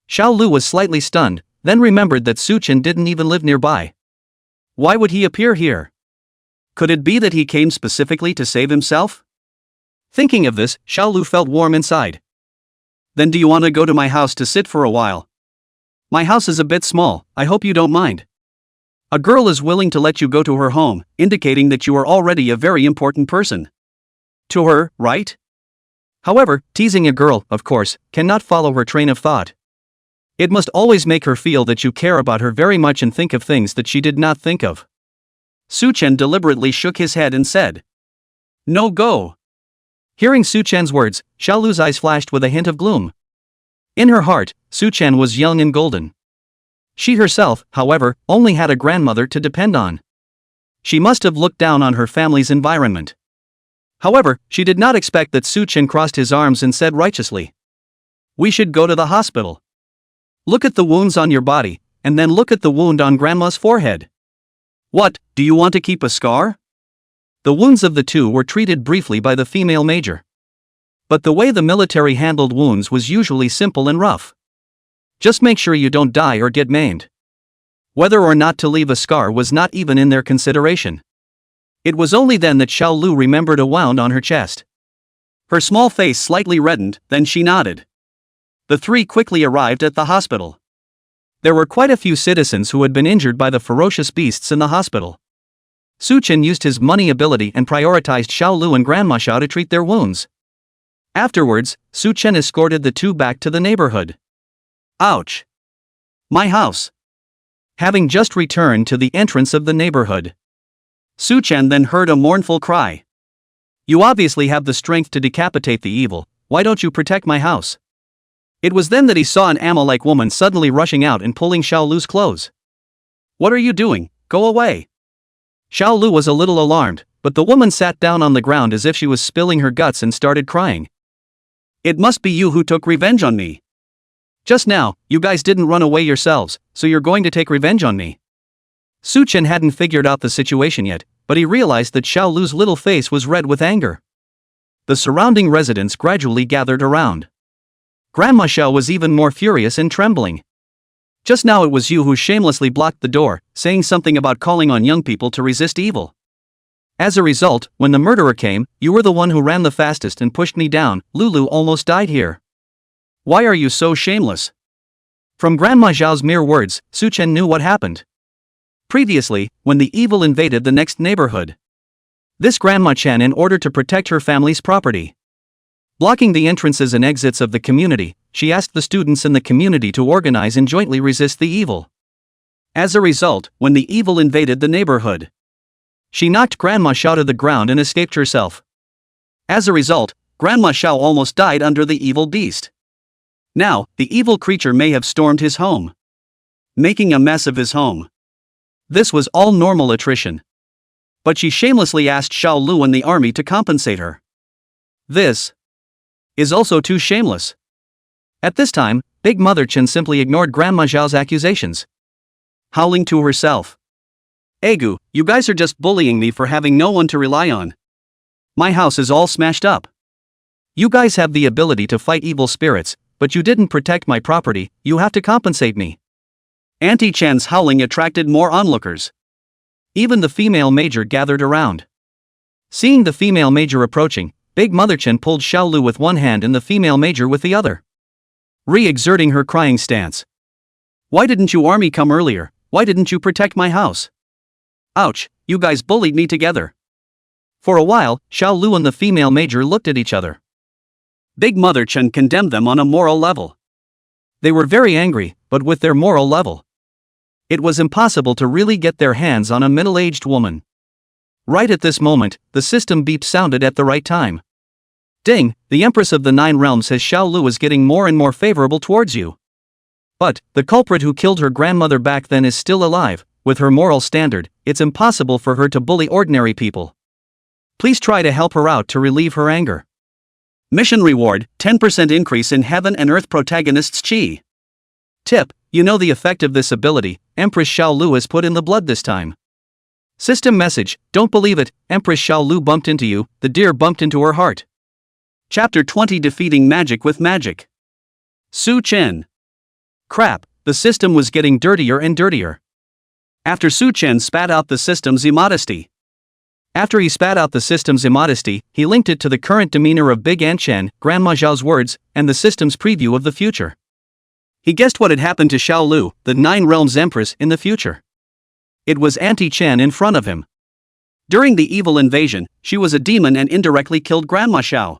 Xiao Lu was slightly stunned, then remembered that Su Chen didn't even live nearby. Why would he appear here? Could it be that he came specifically to save himself? Thinking of this, Xiao Lu felt warm inside. "Then do you want to go to my house to sit for a while? My house is a bit small, I hope you don't mind." A girl is willing to let you go to her home, indicating that you are already a very important person to her, right? However, teasing a girl, of course, cannot follow her train of thought. It must always make her feel that you care about her very much and think of things that she did not think of. Su Chen deliberately shook his head and said, "No go." Hearing Su Chen's words, Xiao Lu's eyes flashed with a hint of gloom. In her heart, Su Chen was young and golden. She herself, however, only had a grandmother to depend on. She must have looked down on her family's environment. However, she did not expect that Su Chen crossed his arms and said righteously, "We should go to the hospital. Look at the wounds on your body, and then look at the wound on Grandma's forehead. What, do you want to keep a scar?" The wounds of the two were treated briefly by the female major. But the way the military handled wounds was usually simple and rough. Just make sure you don't die or get maimed. Whether or not to leave a scar was not even in their consideration. It was only then that Xiao Lu remembered a wound on her chest. Her small face slightly reddened, then she nodded. The three quickly arrived at the hospital. There were quite a few citizens who had been injured by the ferocious beasts in the hospital. Su Chen used his money ability and prioritized Xiao Lu and Grandma Xiao to treat their wounds. Afterwards, Su Chen escorted the two back to the neighborhood. Ouch! My house! Having just returned to the entrance of the neighborhood, Su Chen then heard a mournful cry. "You obviously have the strength to decapitate the evil, why don't you protect my house?" It was then that he saw an Ama-like woman suddenly rushing out and pulling Xiao Lu's clothes. "What are you doing? Go away!" Xiao Lu was a little alarmed, but the woman sat down on the ground as if she was spilling her guts and started crying. "It must be you who took revenge on me. Just now, you guys didn't run away yourselves, so you're going to take revenge on me." Su Chen hadn't figured out the situation yet, but he realized that Xiao Lu's little face was red with anger. The surrounding residents gradually gathered around. Grandma Xiao was even more furious and trembling. "Just now it was you who shamelessly blocked the door, saying something about calling on young people to resist evil. As a result, when the murderer came, you were the one who ran the fastest and pushed me down. Lulu almost died here. Why are you so shameless?" From Grandma Xiao's mere words, Su Chen knew what happened. Previously, when the evil invaded the next neighborhood, this Grandma Chen, in order to protect her family's property, blocking the entrances and exits of the community, she asked the students in the community to organize and jointly resist the evil. As a result, when the evil invaded the neighborhood, she knocked Grandma Xiao to the ground and escaped herself. As a result, Grandma Xiao almost died under the evil beast. Now, the evil creature may have stormed his home, making a mess of his home. This was all normal attrition. But she shamelessly asked Xiao Lu and the army to compensate her. This is also too shameless. At this time, Big Mother Chen simply ignored Grandma Xiao's accusations, howling to herself. "Egu, you guys are just bullying me for having no one to rely on. My house is all smashed up. You guys have the ability to fight evil spirits, but you didn't protect my property, you have to compensate me." Auntie Chen's howling attracted more onlookers. Even the female major gathered around. Seeing the female major approaching, Big Mother Chen pulled Xiao Lu with one hand and the female major with the other, re-exerting her crying stance. "Why didn't you army come earlier? Why didn't you protect my house? Ouch, you guys bullied me together." For a while, Xiao Lu and the female major looked at each other. Big Mother Chen condemned them on a moral level. They were very angry, but with their moral level, it was impossible to really get their hands on a middle-aged woman. Right at this moment, the system beep sounded at the right time. "Ding, the Empress of the Nine Realms says Xiao Lu is getting more and more favorable towards you. But, the culprit who killed her grandmother back then is still alive. With her moral standard, it's impossible for her to bully ordinary people. Please try to help her out to relieve her anger. Mission reward, 10% increase in heaven and earth protagonists' chi. Tip, you know the effect of this ability, Empress Xiao Lu has put in the blood this time. System message, don't believe it, Empress Xiao Lu bumped into you, the deer bumped into her heart. Chapter 20 Defeating Magic with Magic. Su Chen. Crap, the system was getting dirtier and dirtier. After Su Chen spat out the system's immodesty. After he spat out the system's immodesty, he linked it to the current demeanor of Big Aunt Chen, Grandma Zhao's words, and the system's preview of the future. He guessed what had happened to Xiao Lu, the Nine Realms Empress, in the future. It was Auntie Chen in front of him. During the evil invasion, she was a demon and indirectly killed Grandma Xiao.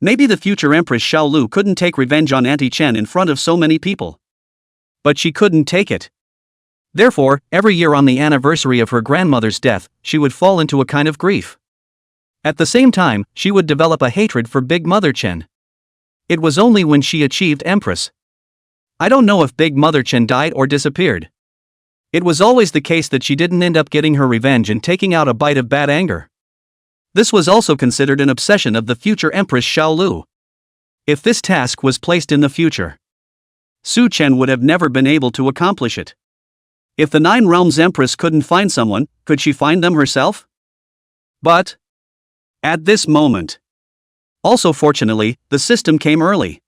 Maybe the future Empress Xiao Lu couldn't take revenge on Auntie Chen in front of so many people. But she couldn't take it. Therefore, every year on the anniversary of her grandmother's death, she would fall into a kind of grief. At the same time, she would develop a hatred for Big Mother Chen. It was only when she achieved empress. I don't know if Big Mother Chen died or disappeared. It was always the case that she didn't end up getting her revenge and taking out a bite of bad anger. This was also considered an obsession of the future Empress Xiao Lu. If this task was placed in the future, Su Chen would have never been able to accomplish it. If the Nine Realms Empress couldn't find someone, could she find them herself? But at this moment. Also fortunately, the system came early.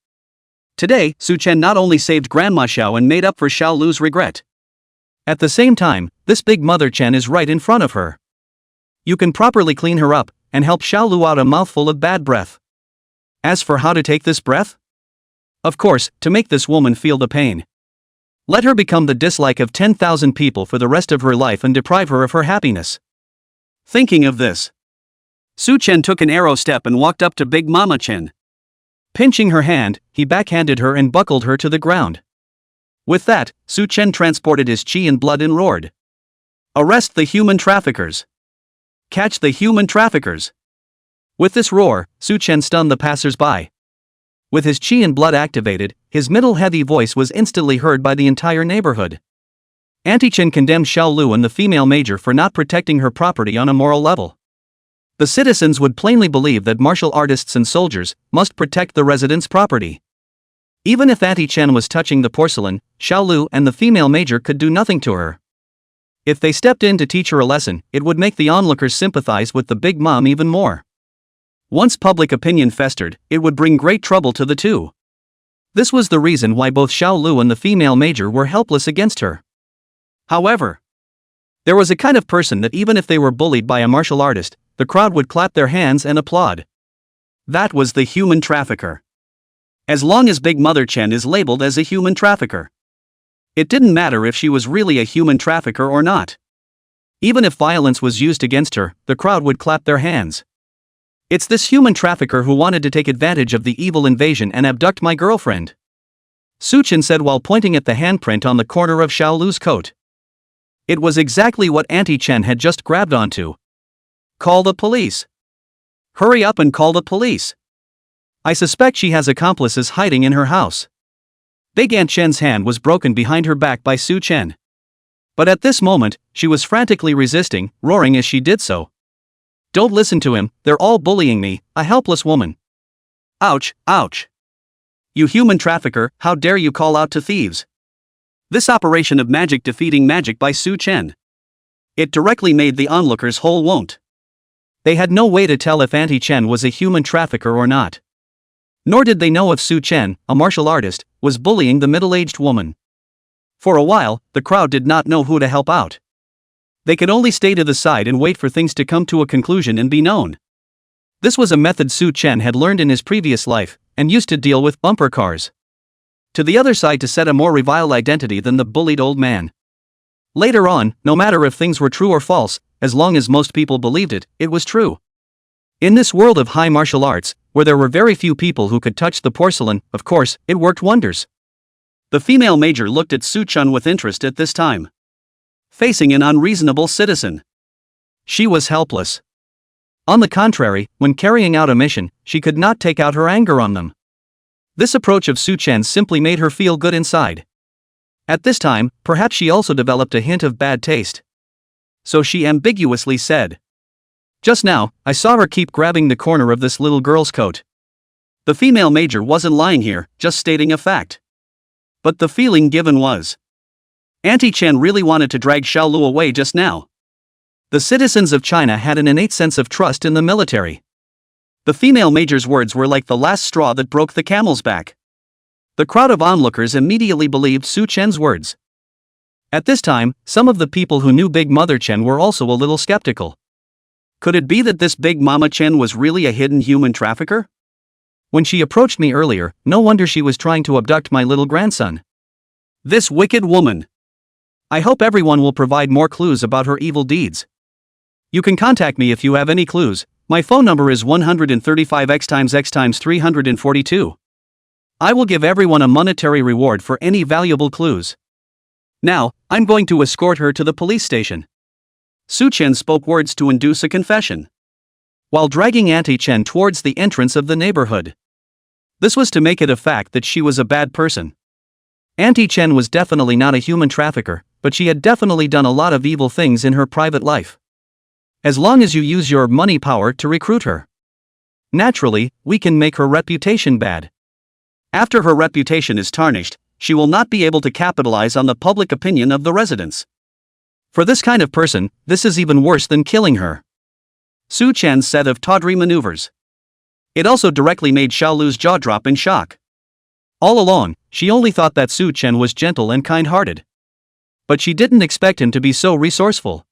Today, Su Chen not only saved Grandma Xiao and made up for Xiao Lu's regret. At the same time, this Big Mother Chen is right in front of her. You can properly clean her up, and help Xiao Lu out a mouthful of bad breath. As for how to take this breath? Of course, to make this woman feel the pain. Let her become the dislike of 10,000 people for the rest of her life and deprive her of her happiness. Thinking of this, Su Chen took an arrow step and walked up to Big Mama Chen. Pinching her hand, he backhanded her and buckled her to the ground. With that, Su Chen transported his chi and blood and roared. Arrest the human traffickers! Catch the human traffickers! With this roar, Su Chen stunned the passers-by. With his chi and blood activated, his middle heavy voice was instantly heard by the entire neighborhood. Auntie Chen condemned Xiao Lu and the female major for not protecting her property on a moral level. The citizens would plainly believe that martial artists and soldiers must protect the residents' property. Even if Auntie Chen was touching the porcelain, Xiao Lu and the female major could do nothing to her. If they stepped in to teach her a lesson, it would make the onlookers sympathize with the Big Mom even more. Once public opinion festered, it would bring great trouble to the two. This was the reason why both Xiao Lu and the female major were helpless against her. However, there was a kind of person that even if they were bullied by a martial artist, the crowd would clap their hands and applaud. That was the human trafficker. As long as Big Mother Chen is labeled as a human trafficker, it didn't matter if she was really a human trafficker or not. Even if violence was used against her, the crowd would clap their hands. It's this human trafficker who wanted to take advantage of the evil invasion and abduct my girlfriend, Su Chen said while pointing at the handprint on the corner of Xiao Lu's coat. It was exactly what Auntie Chen had just grabbed onto. Call the police. Hurry up and call the police. I suspect she has accomplices hiding in her house. Big Aunt Chen's hand was broken behind her back by Su Chen. But at this moment, she was frantically resisting, roaring as she did so. Don't listen to him, they're all bullying me, a helpless woman. Ouch, ouch. You human trafficker, how dare you call out to thieves? This operation of magic defeating magic by Su Chen. It directly made the onlookers whole won't. They had no way to tell if Auntie Chen was a human trafficker or not. Nor did they know if Su Chen, a martial artist, was bullying the middle-aged woman. For a while, the crowd did not know who to help out. They could only stay to the side and wait for things to come to a conclusion and be known. This was a method Su Chen had learned in his previous life, and used to deal with bumper cars. To the other side to set a more reviled identity than the bullied old man. Later on, no matter if things were true or false, as long as most people believed it, it was true. In this world of high martial arts, where there were very few people who could touch the porcelain, of course, it worked wonders. The female major looked at Su Chen with interest at this time. Facing an unreasonable citizen, she was helpless. On the contrary, when carrying out a mission, she could not take out her anger on them. This approach of Su Chen simply made her feel good inside. At this time, perhaps she also developed a hint of bad taste. So she ambiguously said, "Just now, I saw her keep grabbing the corner of this little girl's coat." The female major wasn't lying here, just stating a fact. But the feeling given was, Auntie Chen really wanted to drag Xiao Lu away just now. The citizens of China had an innate sense of trust in the military. The female major's words were like the last straw that broke the camel's back. The crowd of onlookers immediately believed Su Chen's words. At this time, some of the people who knew Big Mother Chen were also a little skeptical. Could it be that this Big Mama Chen was really a hidden human trafficker? When she approached me earlier, no wonder she was trying to abduct my little grandson. This wicked woman. I hope everyone will provide more clues about her evil deeds. You can contact me if you have any clues. My phone number is 135x×x×342. I will give everyone a monetary reward for any valuable clues. Now, I'm going to escort her to the police station. Su Chen spoke words to induce a confession, while dragging Auntie Chen towards the entrance of the neighborhood. This was to make it a fact that she was a bad person. Auntie Chen was definitely not a human trafficker, but she had definitely done a lot of evil things in her private life. As long as you use your money power to recruit her, naturally, we can make her reputation bad. After her reputation is tarnished, she will not be able to capitalize on the public opinion of the residents. For this kind of person, this is even worse than killing her. Su Chen's set of tawdry maneuvers. It also directly made Xiao Lu's jaw drop in shock. All along, she only thought that Su Chen was gentle and kind-hearted. But she didn't expect him to be so resourceful.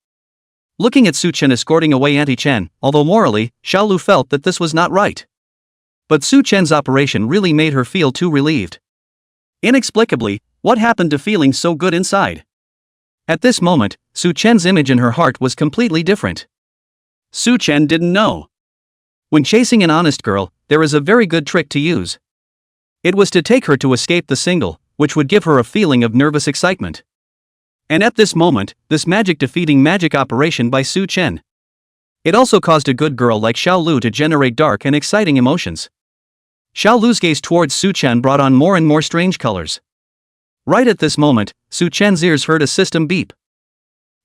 Looking at Su Chen escorting away Auntie Chen, although morally, Xiao Lu felt that this was not right. But Su Chen's operation really made her feel too relieved. Inexplicably, what happened to feeling so good inside? At this moment, Su Chen's image in her heart was completely different. Su Chen didn't know. When chasing an honest girl, there is a very good trick to use. It was to take her to escape the single, which would give her a feeling of nervous excitement. And at this moment, this magic-defeating magic operation by Su Chen. It also caused a good girl like Xiao Lu to generate dark and exciting emotions. Xiao Lu's gaze towards Su Chen brought on more and more strange colors. Right at this moment, Su Chen's ears heard a system beep.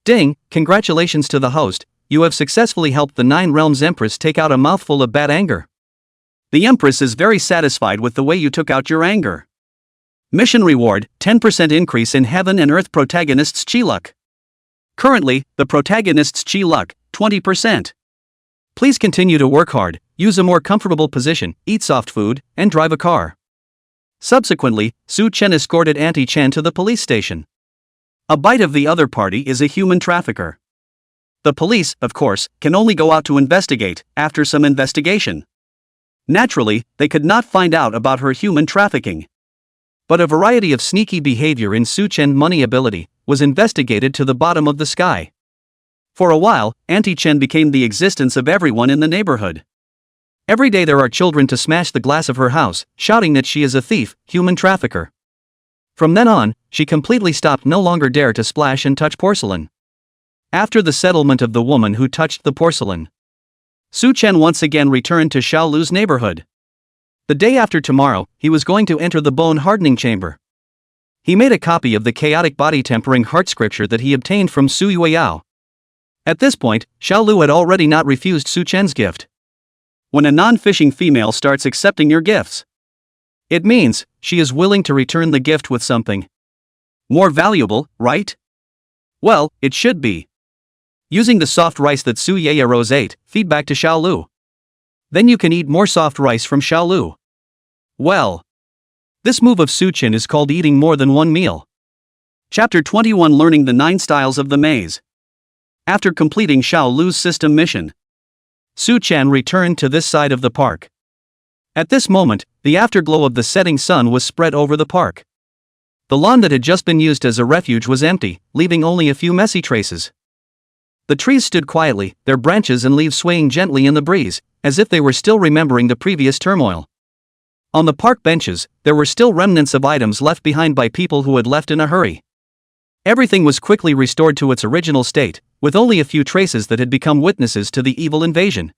Ding, congratulations to the host, you have successfully helped the Nine Realms Empress take out a mouthful of bad anger. The Empress is very satisfied with the way you took out your anger. Mission reward, 10% increase in Heaven and Earth protagonists' chi luck. Currently, the protagonists' chi luck, 20%. Please continue to work hard, use a more comfortable position, eat soft food, and drive a car. Subsequently, Su Chen escorted Auntie Chen to the police station. A bite of the other party is a human trafficker. The police, of course, can only go out to investigate, after some investigation. Naturally, they could not find out about her human trafficking. But a variety of sneaky behavior in Su Chen's money ability was investigated to the bottom of the sky. For a while, Auntie Chen became the existence of everyone in the neighborhood. Every day there are children to smash the glass of her house, shouting that she is a thief, human trafficker. From then on, she completely stopped, no longer dare to splash and touch porcelain. After the settlement of the woman who touched the porcelain, Su Chen once again returned to Xiao Lu's neighborhood. The day after tomorrow, he was going to enter the bone hardening chamber. He made a copy of the chaotic body tempering heart scripture that he obtained from Su Yueyao. At this point, Xiao Lu had already not refused Su Chen's gift. When a non-fishing female starts accepting your gifts, it means she is willing to return the gift with something more valuable, right? Well, it should be. Using the soft rice that Su Yueyao ate, feed back to Xiao Lu. Then you can eat more soft rice from Xiao Lu. Well, this move of Su Chen is called eating more than one meal. Chapter 21, Learning the 9 Styles of the Maze. After completing Xiao Lu's system mission, Su Chen returned to this side of the park. At this moment, the afterglow of the setting sun was spread over the park. The lawn that had just been used as a refuge was empty, leaving only a few messy traces. The trees stood quietly, their branches and leaves swaying gently in the breeze, as if they were still remembering the previous turmoil. On the park benches, there were still remnants of items left behind by people who had left in a hurry. Everything was quickly restored to its original state, with only a few traces that had become witnesses to the evil invasion.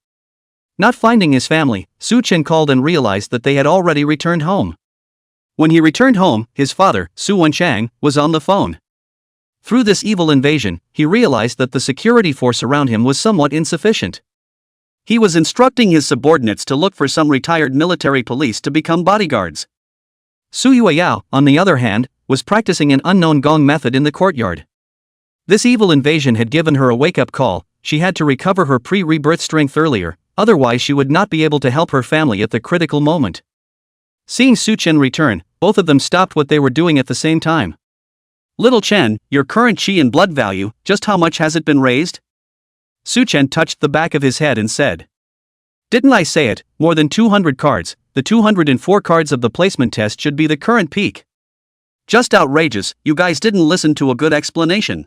Not finding his family, Su Chen called and realized that they had already returned home. When he returned home, his father, Su Wenchang, was on the phone. Through this evil invasion, he realized that the security force around him was somewhat insufficient. He was instructing his subordinates to look for some retired military police to become bodyguards. Su Yueyao, on the other hand, was practicing an unknown gong method in the courtyard. This evil invasion had given her a wake-up call. She had to recover her pre-rebirth strength earlier, otherwise she would not be able to help her family at the critical moment. Seeing Su Chen return, both of them stopped what they were doing at the same time. Little Chen, your current chi and blood value, just how much has it been raised? Su Chen touched the back of his head and said. Didn't I say it, more than 200 cards, the 204 cards of the placement test should be the current peak. Just outrageous, you guys didn't listen to a good explanation.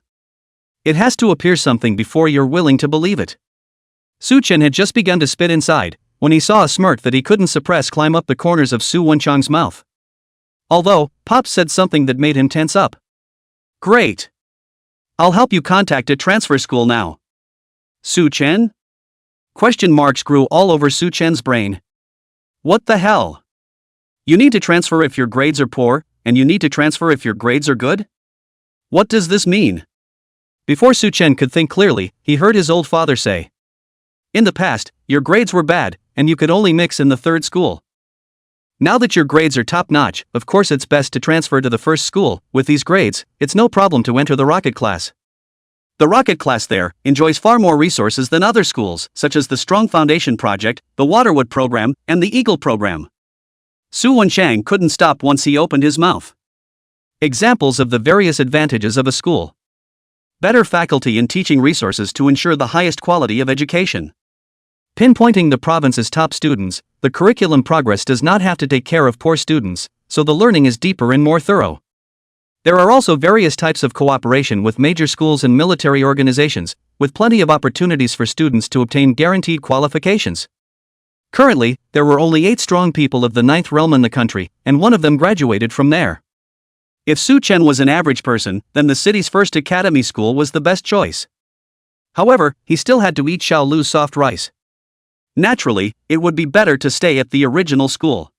It has to appear something before you're willing to believe it. Su Chen had just begun to spit inside, when he saw a smirk that he couldn't suppress climb up the corners of Su Wenchang's mouth. Although, Pop said something that made him tense up. Great. I'll help you contact a transfer school now. Su Chen? Question marks grew all over Su Chen's brain. What the hell? You need to transfer if your grades are poor, and you need to transfer if your grades are good? What does this mean? Before Su Chen could think clearly, he heard his old father say. In the past, your grades were bad, and you could only mix in the third school. Now that your grades are top-notch, of course it's best to transfer to the first school. With these grades, it's no problem to enter the rocket class. The rocket class there enjoys far more resources than other schools, such as the Strong Foundation Project, the Waterwood Program, and the Eagle Program. Su Wenshang couldn't stop once he opened his mouth. Examples of the various advantages of a school. Better faculty and teaching resources to ensure the highest quality of education. Pinpointing the province's top students, the curriculum progress does not have to take care of poor students, so the learning is deeper and more thorough. There are also various types of cooperation with major schools and military organizations, with plenty of opportunities for students to obtain guaranteed qualifications. Currently, there were only 8 strong people of the 9th realm in the country, and one of them graduated from there. If Su Chen was an average person, then the city's first academy school was the best choice. However, he still had to eat Xiao Lu's soft rice. Naturally, it would be better to stay at the original school.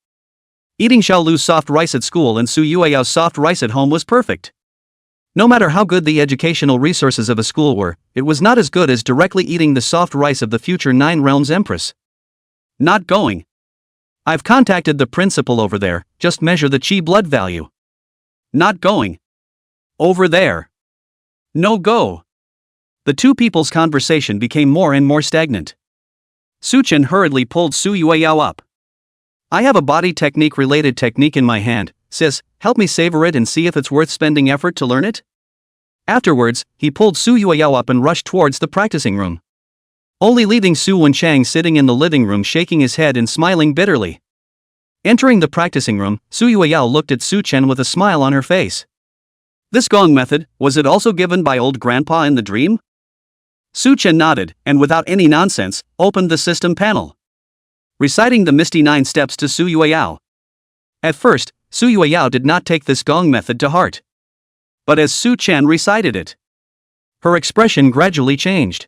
Eating Xiao Lu's soft rice at school and Su Yueyao's soft rice at home was perfect. No matter how good the educational resources of a school were, it was not as good as directly eating the soft rice of the future 9 realms empress. Not going. I've contacted the principal over there, just measure the chi blood value. Not going. Over there. No go. The two people's conversation became more and more stagnant. Su Chen hurriedly pulled Su Yueyao up. I have a body technique related technique in my hand, sis, help me savor it and see if it's worth spending effort to learn it? Afterwards, he pulled Su Yueyao up and rushed towards the practicing room. Only leaving Su Wenshang sitting in the living room shaking his head and smiling bitterly. Entering the practicing room, Su Yueyao looked at Su Chen with a smile on her face. This gong method, was it also given by old grandpa in the dream? Su Chen nodded, and without any nonsense, opened the system panel. Reciting the misty 9 steps to Su Yueyao. At first, Su Yueyao did not take this gong method to heart. But as Su Chen recited it, her expression gradually changed.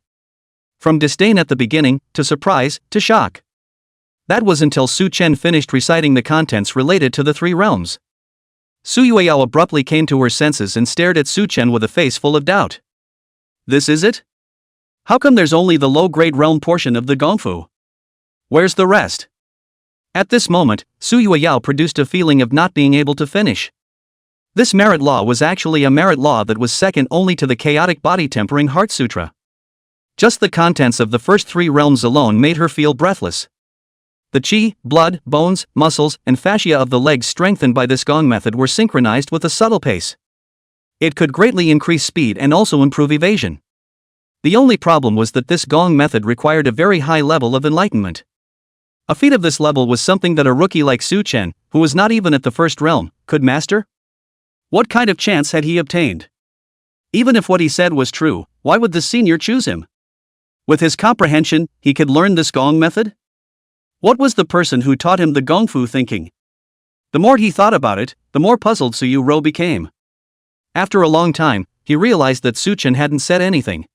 From disdain at the beginning, to surprise, to shock. That was until Su Chen finished reciting the contents related to the 3 realms. Su Yueyao abruptly came to her senses and stared at Su Chen with a face full of doubt. This is it? How come there's only the low-grade realm portion of the gongfu? Where's the rest? At this moment, Su Yueyao produced a feeling of not being able to finish. This merit law was actually a merit law that was second only to the chaotic body tempering heart sutra. Just the contents of the first 3 realms alone made her feel breathless. The chi, blood, bones, muscles, and fascia of the legs strengthened by this gong method were synchronized with a subtle pace. It could greatly increase speed and also improve evasion. The only problem was that this gong method required a very high level of enlightenment. A feat of this level was something that a rookie like Su Chen, who was not even at the first realm, could master? What kind of chance had he obtained? Even if what he said was true, why would the senior choose him? With his comprehension, he could learn this gong method? What was the person who taught him the gongfu thinking? The more he thought about it, the more puzzled Su Yueyao became. After a long time, he realized that Su Chen hadn't said anything.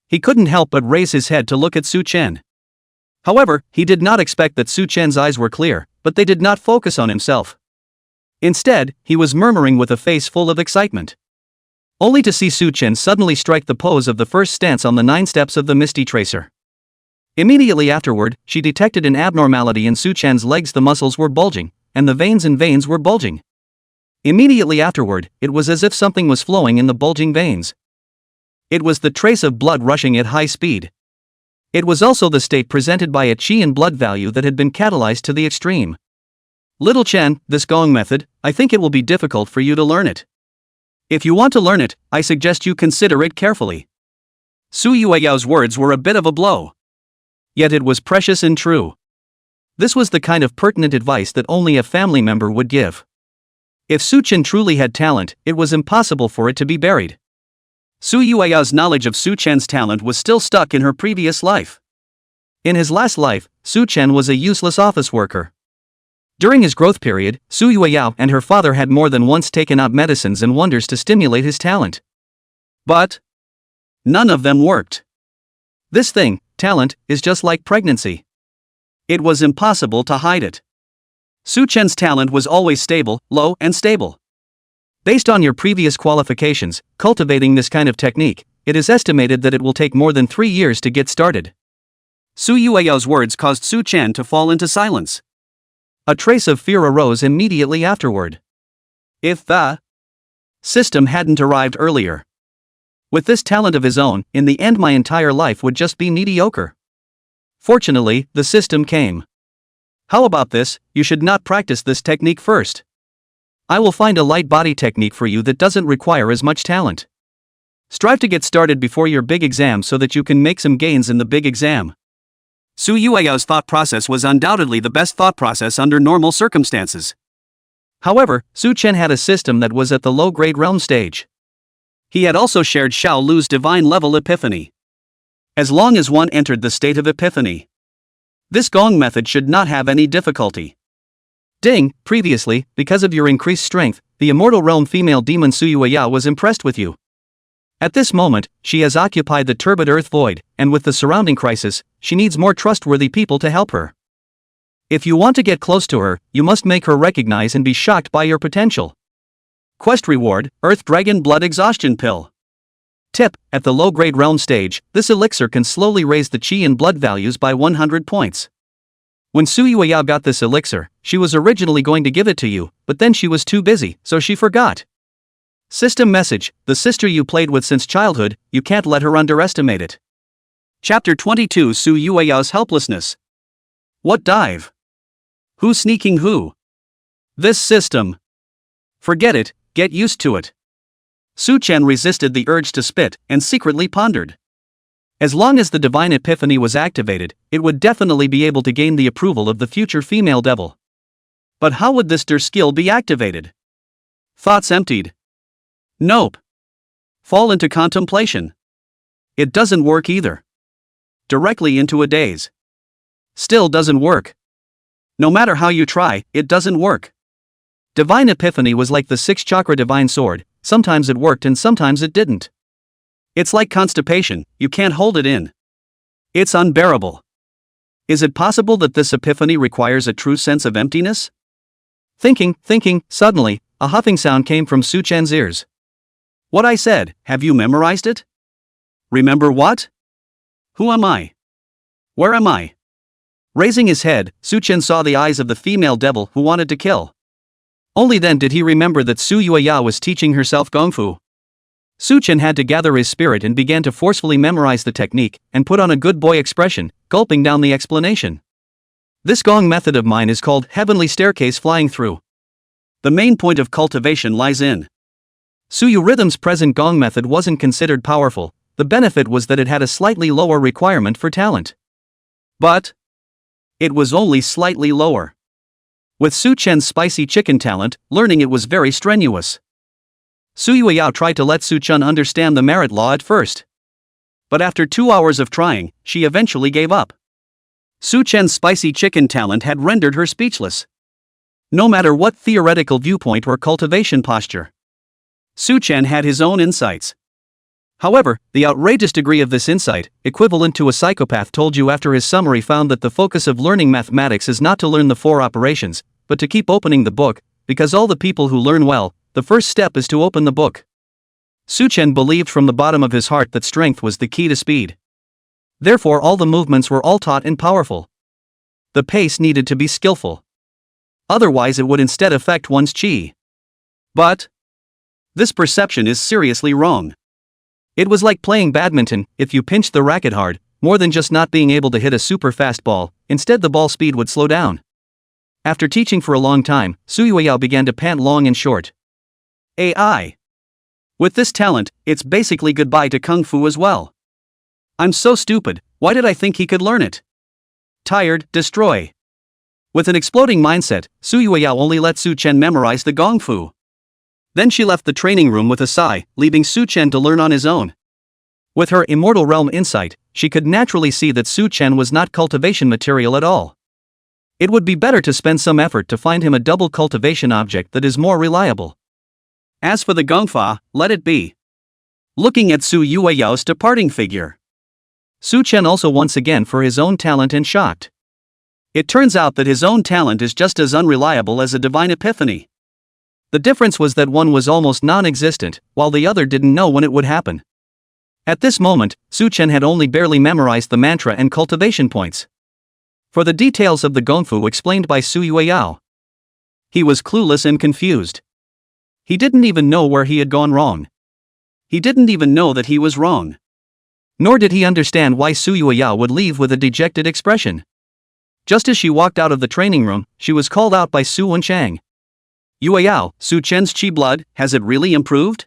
He couldn't help but raise his head to look at Su Chen. However, he did not expect that Su Chen's eyes were clear, but they did not focus on himself. Instead, he was murmuring with a face full of excitement. Only to see Su Chen suddenly strike the pose of the first stance on the 9 steps of the Misty Tracer. Immediately afterward, she detected an abnormality in Su Chen's legs. The muscles were bulging, and the veins were bulging. Immediately afterward, it was as if something was flowing in the bulging veins. It was the trace of blood rushing at high speed. It was also the state presented by a chi and blood value that had been catalyzed to the extreme. Little Chen, this gong method, I think it will be difficult for you to learn it. If you want to learn it, I suggest you consider it carefully. Su Yueyao's words were a bit of a blow. Yet it was precious and true. This was the kind of pertinent advice that only a family member would give. If Su Chen truly had talent, it was impossible for it to be buried. Su Yueyao's knowledge of Su Chen's talent was still stuck in her previous life. In his last life, Su Chen was a useless office worker. During his growth period, Su Yueyao and her father had more than once taken out medicines and wonders to stimulate his talent. But none of them worked. This thing, talent, is just like pregnancy. It was impossible to hide it. Su Chen's talent was always stable, low and stable. Based on your previous qualifications, cultivating this kind of technique, it is estimated that it will take more than 3 years to get started. Su Yueyao's words caused Su Chen to fall into silence. A trace of fear arose immediately afterward. If the system hadn't arrived earlier. With this talent of his own, in the end my entire life would just be mediocre. Fortunately, the system came. How about this? You should not practice this technique first. I will find a light body technique for you that doesn't require as much talent. Strive to get started before your big exam so that you can make some gains in the big exam. Su Yueyao's thought process was undoubtedly the best thought process under normal circumstances. However, Su Chen had a system that was at the low-grade realm stage. He had also shared Xiao Lu's divine level epiphany. As long as one entered the state of epiphany, this gong method should not have any difficulty. Ding, previously, because of your increased strength, the immortal realm female demon Su Yueyao was impressed with you. At this moment, she has occupied the turbid earth void, and with the surrounding crisis, she needs more trustworthy people to help her. If you want to get close to her, you must make her recognize and be shocked by your potential. Quest reward, Earth Dragon Blood Exhaustion Pill. Tip, at the low-grade realm stage, this elixir can slowly raise the chi and blood values by 100 points. When Su Yueyao got this elixir, she was originally going to give it to you, but then she was too busy, so she forgot. System message, the sister you played with since childhood, you can't let her underestimate it. Chapter 22 Su Yueyao's helplessness. What dive? Who's sneaking who? This system. Forget it, get used to it. Su Chen resisted the urge to spit, and secretly pondered. As long as the divine epiphany was activated, it would definitely be able to gain the approval of the future female devil. But how would this skill be activated? Thoughts emptied. Nope. Fall into contemplation. It doesn't work either. Directly into a daze. Still doesn't work. No matter how you try, it doesn't work. Divine epiphany was like the 6-chakra divine sword, sometimes it worked and sometimes it didn't. It's like constipation, you can't hold it in. It's unbearable. Is it possible that this epiphany requires a true sense of emptiness? Thinking, suddenly, a huffing sound came from Su Chen's ears. What I said, have you memorized it? Remember what? Who am I? Where am I? Raising his head, Su Chen saw the eyes of the female devil who wanted to kill. Only then did he remember that Su Yueyao was teaching herself Gong Fu. Su Chen had to gather his spirit and began to forcefully memorize the technique, and put on a good boy expression, gulping down the explanation. This gong method of mine is called Heavenly Staircase Flying Through. The main point of cultivation lies in Su Yu Rhythm's present gong method wasn't considered powerful, the benefit was that it had a slightly lower requirement for talent. But it was only slightly lower. With Su Chen's spicy chicken talent, learning it was very strenuous. Su Yueyao tried to let Su Chen understand the merit law at first. But after 2 hours of trying, she eventually gave up. Su Chen's spicy chicken talent had rendered her speechless. No matter what theoretical viewpoint or cultivation posture, Su Chen had his own insights. However, the outrageous degree of this insight, equivalent to a psychopath told you after his summary, found that the focus of learning mathematics is not to learn the 4 operations, but to keep opening the book, because all the people who learn well, the first step is to open the book. Su Chen believed from the bottom of his heart that strength was the key to speed. Therefore all the movements were all taut and powerful. The pace needed to be skillful. Otherwise it would instead affect one's chi. But this perception is seriously wrong. It was like playing badminton, if you pinched the racket hard, more than just not being able to hit a super fast ball, instead the ball speed would slow down. After teaching for a long time, Su Yueyao began to pant long and short. AI. With this talent, it's basically goodbye to Kung Fu as well. I'm so stupid, why did I think he could learn it? Tired, destroy. With an exploding mindset, Su Yueyao only let Su Chen memorize the Gong Fu. Then she left the training room with a sigh, leaving Su Chen to learn on his own. With her immortal realm insight, she could naturally see that Su Chen was not cultivation material at all. It would be better to spend some effort to find him a double cultivation object that is more reliable. As for the gongfa, let it be. Looking at Su Yueyao's departing figure, Su Chen also once again for his own talent and shocked. It turns out that his own talent is just as unreliable as a divine epiphany. The difference was that one was almost non-existent, while the other didn't know when it would happen. At this moment, Su Chen had only barely memorized the mantra and cultivation points. For the details of the gongfu explained by Su Yueyao, he was clueless and confused. He didn't even know where he had gone wrong. He didn't even know that he was wrong. Nor did he understand why Su Yueyao would leave with a dejected expression. Just as she walked out of the training room, she was called out by Su Wenchang. Yueyao, Su Chen's qi blood, has it really improved?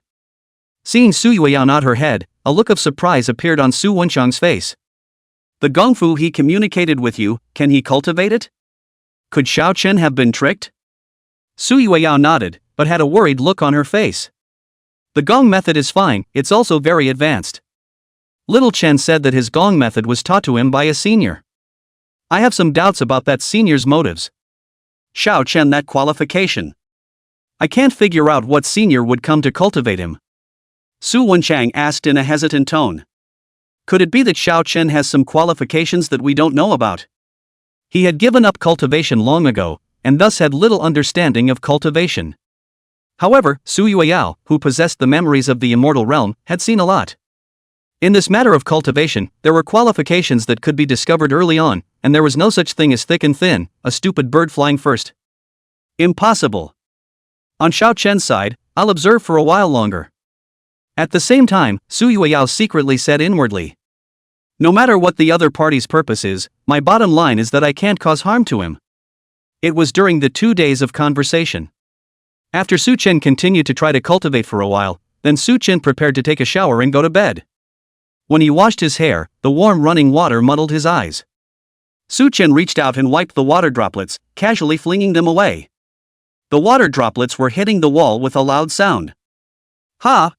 Seeing Su Yueyao nod her head, a look of surprise appeared on Su Wenchang's face. The gongfu he communicated with you, can he cultivate it? Could Xiao Chen have been tricked? Su Yueyao nodded, but had a worried look on her face. The gong method is fine, it's also very advanced. Little Chen said that his gong method was taught to him by a senior. I have some doubts about that senior's motives. Xiao Chen, that qualification. I can't figure out what senior would come to cultivate him. Su Wenchang asked in a hesitant tone. Could it be that Xiao Chen has some qualifications that we don't know about? He had given up cultivation long ago, and thus had little understanding of cultivation. However, Su Yueyao, who possessed the memories of the immortal realm, had seen a lot. In this matter of cultivation, there were qualifications that could be discovered early on, and there was no such thing as thick and thin, a stupid bird flying first. Impossible. On Xiao Chen's side, I'll observe for a while longer. At the same time, Su Yueyao secretly said inwardly. No matter what the other party's purpose is, my bottom line is that I can't cause harm to him. It was during the 2 days of conversation. After Su Chen continued to try to cultivate for a while, then Su Chen prepared to take a shower and go to bed. When he washed his hair, the warm running water muddled his eyes. Su Chen reached out and wiped the water droplets, casually flinging them away. The water droplets were hitting the wall with a loud sound. Ha!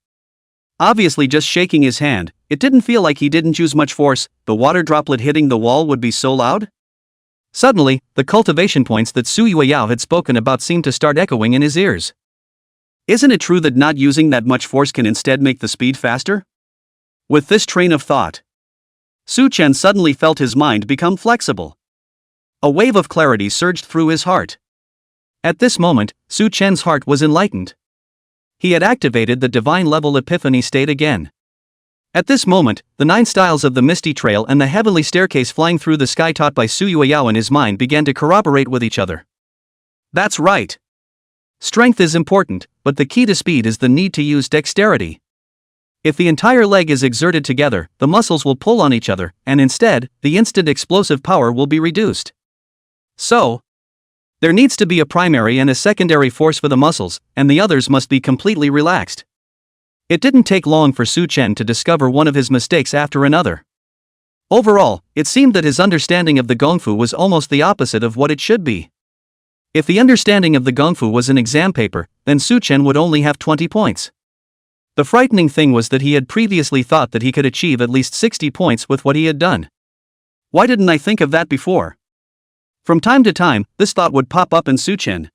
Obviously just shaking his hand, it didn't feel like he didn't use much force. The water droplet hitting the wall would be so loud? Suddenly, the cultivation points that Su Yueyao had spoken about seemed to start echoing in his ears. Isn't it true that not using that much force can instead make the speed faster? With this train of thought, Su Chen suddenly felt his mind become flexible. A wave of clarity surged through his heart. At this moment, Su Chen's heart was enlightened. He had activated the divine level epiphany state again. At this moment, the 9 styles of the Misty Trail and the heavenly staircase flying through the sky taught by Su Yueyao in his mind began to corroborate with each other. That's right. Strength is important, but the key to speed is the need to use dexterity. If the entire leg is exerted together, the muscles will pull on each other, and instead, the instant explosive power will be reduced. So, there needs to be a primary and a secondary force for the muscles, and the others must be completely relaxed. It didn't take long for Su Chen to discover one of his mistakes after another. Overall, it seemed that his understanding of the gongfu was almost the opposite of what it should be. If the understanding of the gongfu was an exam paper, then Su Chen would only have 20 points. The frightening thing was that he had previously thought that he could achieve at least 60 points with what he had done. Why didn't I think of that before? From time to time, this thought would pop up in Su Chen.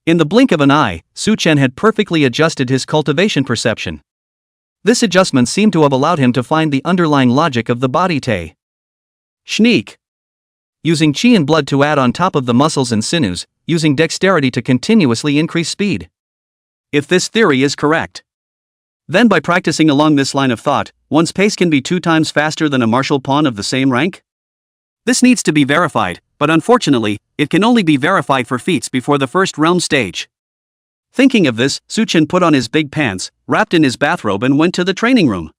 In the blink of an eye, Su Chen had perfectly adjusted his cultivation perception. This adjustment seemed to have allowed him to find the underlying logic of the body te. Schneek. Using qi and blood to add on top of the muscles and sinews, using dexterity to continuously increase speed. If this theory is correct, then by practicing along this line of thought, one's pace can be 2 times faster than a martial pawn of the same rank? This needs to be verified, but unfortunately, it can only be verified for feats before the first realm stage. Thinking of this, Su Chen put on his big pants, wrapped in his bathrobe and went to the training room.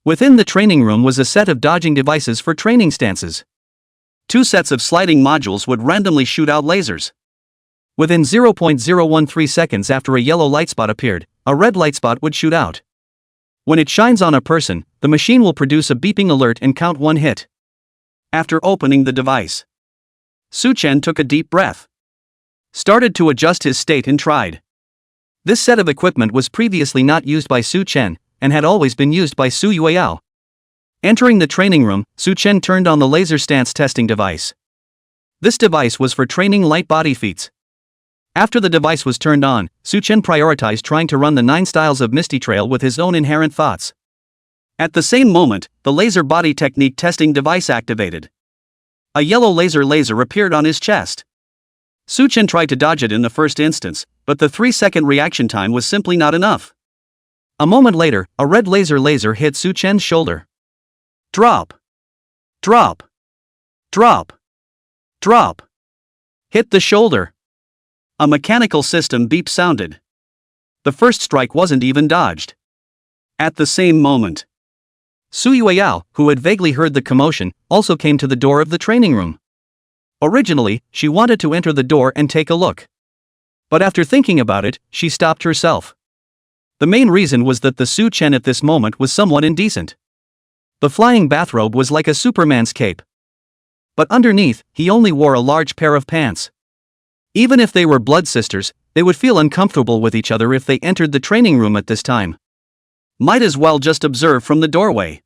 Within the training room was a set of dodging devices for training stances. 2 sets of sliding modules would randomly shoot out lasers. Within 0.013 seconds after a yellow light spot appeared, a red light spot would shoot out. When it shines on a person, the machine will produce a beeping alert and count 1 hit. After opening the device, Su Chen took a deep breath, started to adjust his state and tried. This set of equipment was previously not used by Su Chen, and had always been used by Su Yueyao. Entering the training room, Su Chen turned on the laser stance testing device. This device was for training light body feats. After the device was turned on, Su Chen prioritized trying to run the 9 styles of Misty Trail with his own inherent thoughts. At the same moment, the laser body technique testing device activated. A yellow laser appeared on his chest. Su Chen tried to dodge it in the first instance, but the 3-second reaction time was simply not enough. A moment later, a red laser hit Su Chen's shoulder. Drop. Drop. Drop. Drop. Hit the shoulder. A mechanical system beep sounded. The first strike wasn't even dodged. At the same moment, Su Yueyao, who had vaguely heard the commotion, also came to the door of the training room. Originally, she wanted to enter the door and take a look. But after thinking about it, she stopped herself. The main reason was that the Su Chen at this moment was somewhat indecent. The flying bathrobe was like a Superman's cape. But underneath, he only wore a large pair of pants. Even if they were blood sisters, they would feel uncomfortable with each other if they entered the training room at this time. Might as well just observe from the doorway.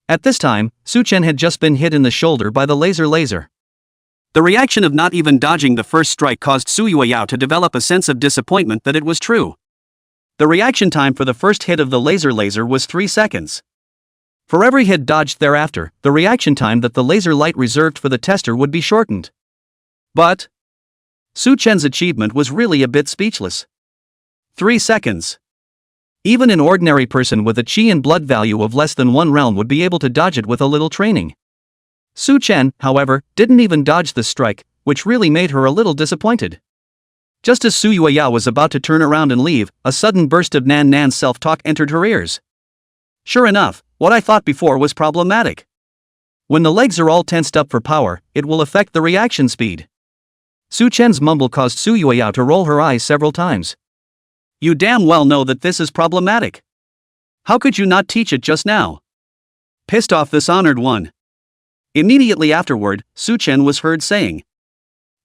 At this time, Su Chen had just been hit in the shoulder by the laser. The reaction of not even dodging the first strike caused Su Yueyao to develop a sense of disappointment that it was true. The reaction time for the first hit of the laser was 3 seconds. For every hit dodged thereafter, the reaction time that the laser light reserved for the tester would be shortened. But Su Chen's achievement was really a bit speechless. 3 seconds. Even an ordinary person with a qi and blood value of less than 1 realm would be able to dodge it with a little training. Su Chen, however, didn't even dodge the strike, which really made her a little disappointed. Just as Su Yueyao was about to turn around and leave, a sudden burst of Nan's self-talk entered her ears. Sure enough, what I thought before was problematic. When the legs are all tensed up for power, it will affect the reaction speed. Su Chen's mumble caused Su Yueyao to roll her eyes several times. You damn well know that this is problematic. How could you not teach it just now? Pissed off this honored one. Immediately afterward, Su Chen was heard saying,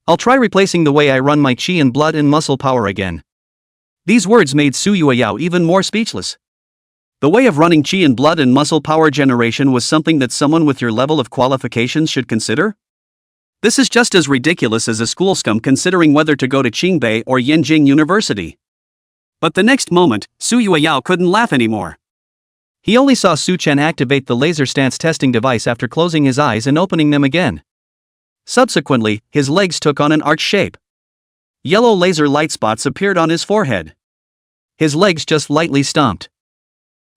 I'll try replacing the way I run my qi and blood and muscle power again. These words made Su Yueyao even more speechless. The way of running qi and blood and muscle power generation was something that someone with your level of qualifications should consider? This is just as ridiculous as a school scum considering whether to go to Qingbei or Yenjing University. But the next moment, Su Yueyao couldn't laugh anymore. He only saw Su Chen activate the laser stance testing device after closing his eyes and opening them again. Subsequently, his legs took on an arch shape. Yellow laser light spots appeared on his forehead. His legs just lightly stomped.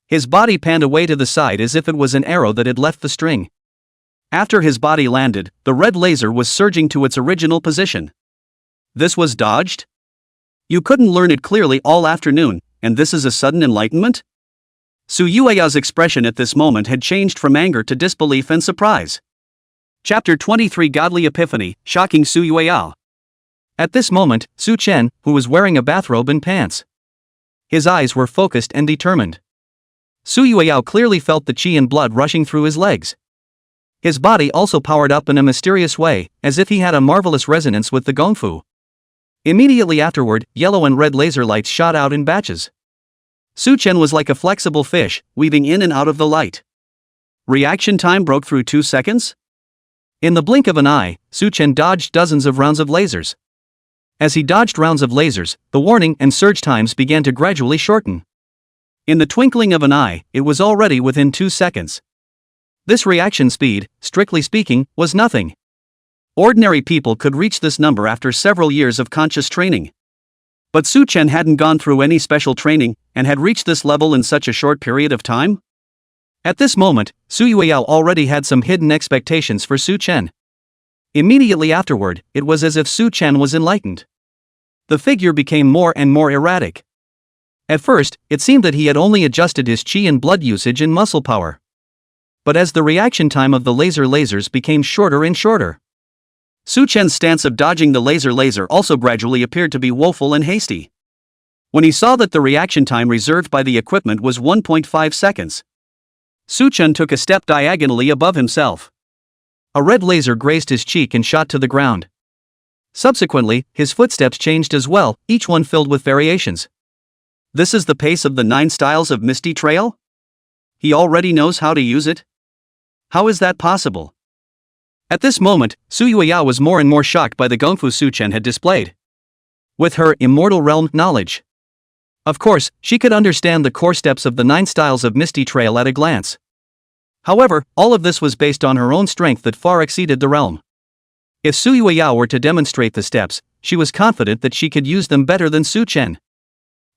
His body panned away to the side as if it was an arrow that had left the string. After his body landed, the red laser was surging to its original position. This was dodged? You couldn't learn it clearly all afternoon, and this is a sudden enlightenment? Su Yueyao's expression at this moment had changed from anger to disbelief and surprise. Chapter 23 Godly Epiphany, Shocking Su Yueyao. At this moment, Su Chen, who was wearing a bathrobe and pants. His eyes were focused and determined. Su Yueyao clearly felt the qi and blood rushing through his legs. His body also powered up in a mysterious way, as if he had a marvelous resonance with the gongfu. Immediately afterward, yellow and red laser lights shot out in batches. Su Chen was like a flexible fish, weaving in and out of the light. Reaction time broke through 2 seconds? In the blink of an eye, Su Chen dodged dozens of rounds of lasers. As he dodged rounds of lasers, the warning and surge times began to gradually shorten. In the twinkling of an eye, it was already within 2 seconds. This reaction speed, strictly speaking, was nothing. Ordinary people could reach this number after several years of conscious training. But Su Chen hadn't gone through any special training, and had reached this level in such a short period of time? At this moment, Su Yueyao already had some hidden expectations for Su Chen. Immediately afterward, it was as if Su Chen was enlightened. The figure became more and more erratic. At first, it seemed that he had only adjusted his qi and blood usage and muscle power. But as the reaction time of the lasers became shorter and shorter, Su Chen's stance of dodging the laser also gradually appeared to be woeful and hasty. When he saw that the reaction time reserved by the equipment was 1.5 seconds, Su Chen took a step diagonally above himself. A red laser grazed his cheek and shot to the ground. Subsequently, his footsteps changed as well, each one filled with variations. This is the pace of the 9 styles of Misty Trail? He already knows how to use it? How is that possible? At this moment, Su Yueyao was more and more shocked by the gongfu Su Chen had displayed. With her immortal realm knowledge, of course, she could understand the core steps of the 9 styles of Misty Trail at a glance. However, all of this was based on her own strength that far exceeded the realm. If Su Yueyao were to demonstrate the steps, she was confident that she could use them better than Su Chen.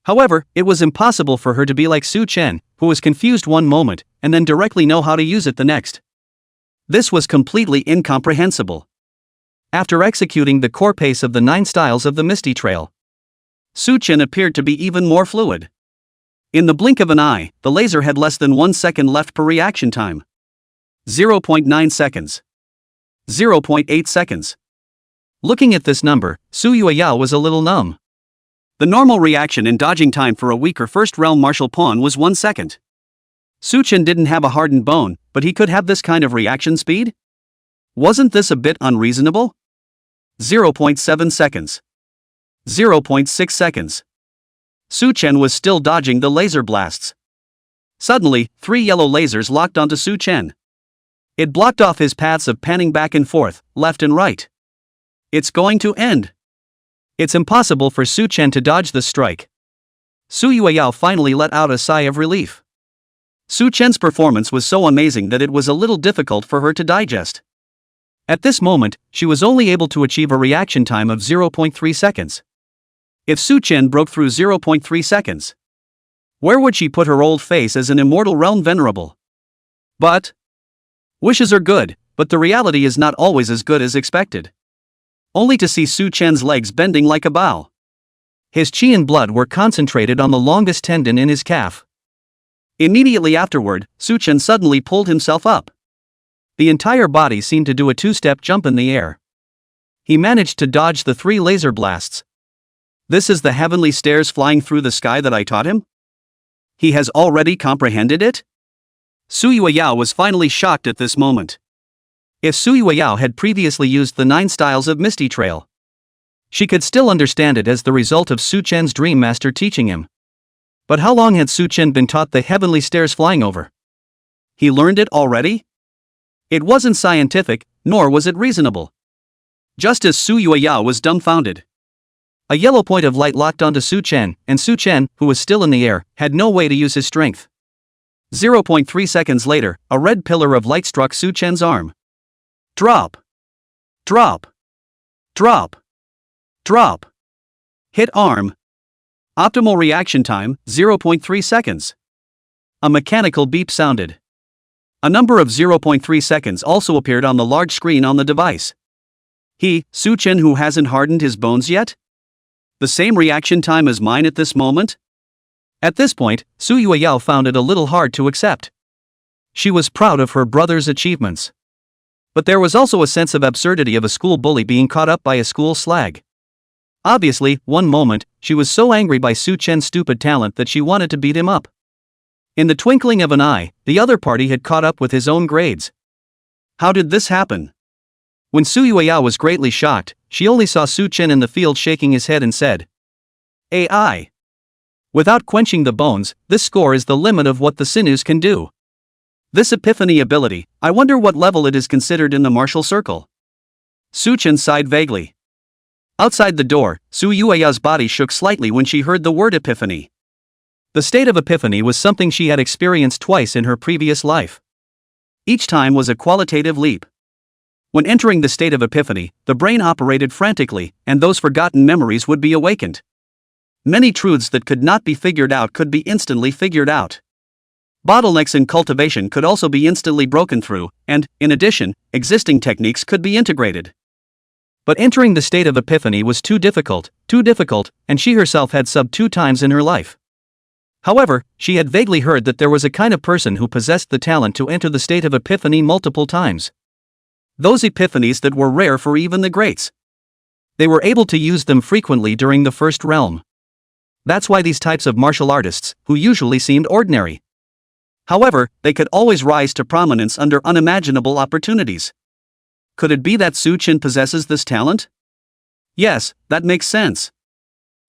However, it was impossible for her to be like Su Chen, who was confused one moment, and then directly know how to use it the next. This was completely incomprehensible. After executing the core pace of the 9 styles of the Misty Trail, Su Chen appeared to be even more fluid. In the blink of an eye, the laser had less than 1 second left per reaction time. 0.9 seconds. 0.8 seconds. Looking at this number, Su Yueyao was a little numb. The normal reaction and dodging time for a weaker first realm martial pawn was 1 second. Su Chen didn't have a hardened bone, but he could have this kind of reaction speed? Wasn't this a bit unreasonable? 0.7 seconds. 0.6 seconds. Su Chen was still dodging the laser blasts. Suddenly, 3 yellow lasers locked onto Su Chen. It blocked off his paths of panning back and forth, left and right. It's going to end. It's impossible for Su Chen to dodge this strike. Su Yueyao finally let out a sigh of relief. Su Chen's performance was so amazing that it was a little difficult for her to digest. At this moment, she was only able to achieve a reaction time of 0.3 seconds. If Su Chen broke through 0.3 seconds, where would she put her old face as an immortal realm venerable? But wishes are good, but the reality is not always as good as expected. Only to see Su Chen's legs bending like a bow. His qi and blood were concentrated on the longest tendon in his calf. Immediately afterward, Su Chen suddenly pulled himself up. The entire body seemed to do a 2-step jump in the air. He managed to dodge the 3 laser blasts. This is the heavenly stairs flying through the sky that I taught him? He has already comprehended it? Su Yueyao was finally shocked at this moment. If Su Yueyao had previously used the 9 styles of Misty Trail, she could still understand it as the result of Su Chen's dream master teaching him. But how long had Su Chen been taught the heavenly stairs flying over? He learned it already? It wasn't scientific, nor was it reasonable. Just as Su Yueyao was dumbfounded. A yellow point of light locked onto Su Chen, and Su Chen, who was still in the air, had no way to use his strength. 0.3 seconds later, a red pillar of light struck Su Chen's arm. Drop. Drop. Drop. Drop. Hit arm. Optimal reaction time, 0.3 seconds. A mechanical beep sounded. A number of 0.3 seconds also appeared on the large screen on the device. He, Su Chen, who hasn't hardened his bones yet? The same reaction time as mine at this moment? At this point, Su Yueyao found it a little hard to accept. She was proud of her brother's achievements. But there was also a sense of absurdity of a school bully being caught up by a school slag. Obviously, one moment, she was so angry by Su Chen's stupid talent that she wanted to beat him up. In the twinkling of an eye, the other party had caught up with his own grades. How did this happen? When Su Yueyao was greatly shocked, she only saw Su Chen in the field shaking his head and said, AI. Without quenching the bones, this score is the limit of what the sinews can do. This epiphany ability, I wonder what level it is considered in the martial circle. Su Chen sighed vaguely. Outside the door, Su Yueyao's body shook slightly when she heard the word epiphany. The state of epiphany was something she had experienced twice in her previous life. Each time was a qualitative leap. When entering the state of epiphany, the brain operated frantically, and those forgotten memories would be awakened. Many truths that could not be figured out could be instantly figured out. Bottlenecks in cultivation could also be instantly broken through, and, in addition, existing techniques could be integrated. But entering the state of epiphany was too difficult, and she herself had subbed 2 times in her life. However, she had vaguely heard that there was a kind of person who possessed the talent to enter the state of epiphany multiple times. Those epiphanies that were rare for even the greats. They were able to use them frequently during the first realm. That's why these types of martial artists, who usually seemed ordinary. However, they could always rise to prominence under unimaginable opportunities. Could it be that Su Chen possesses this talent? Yes, that makes sense.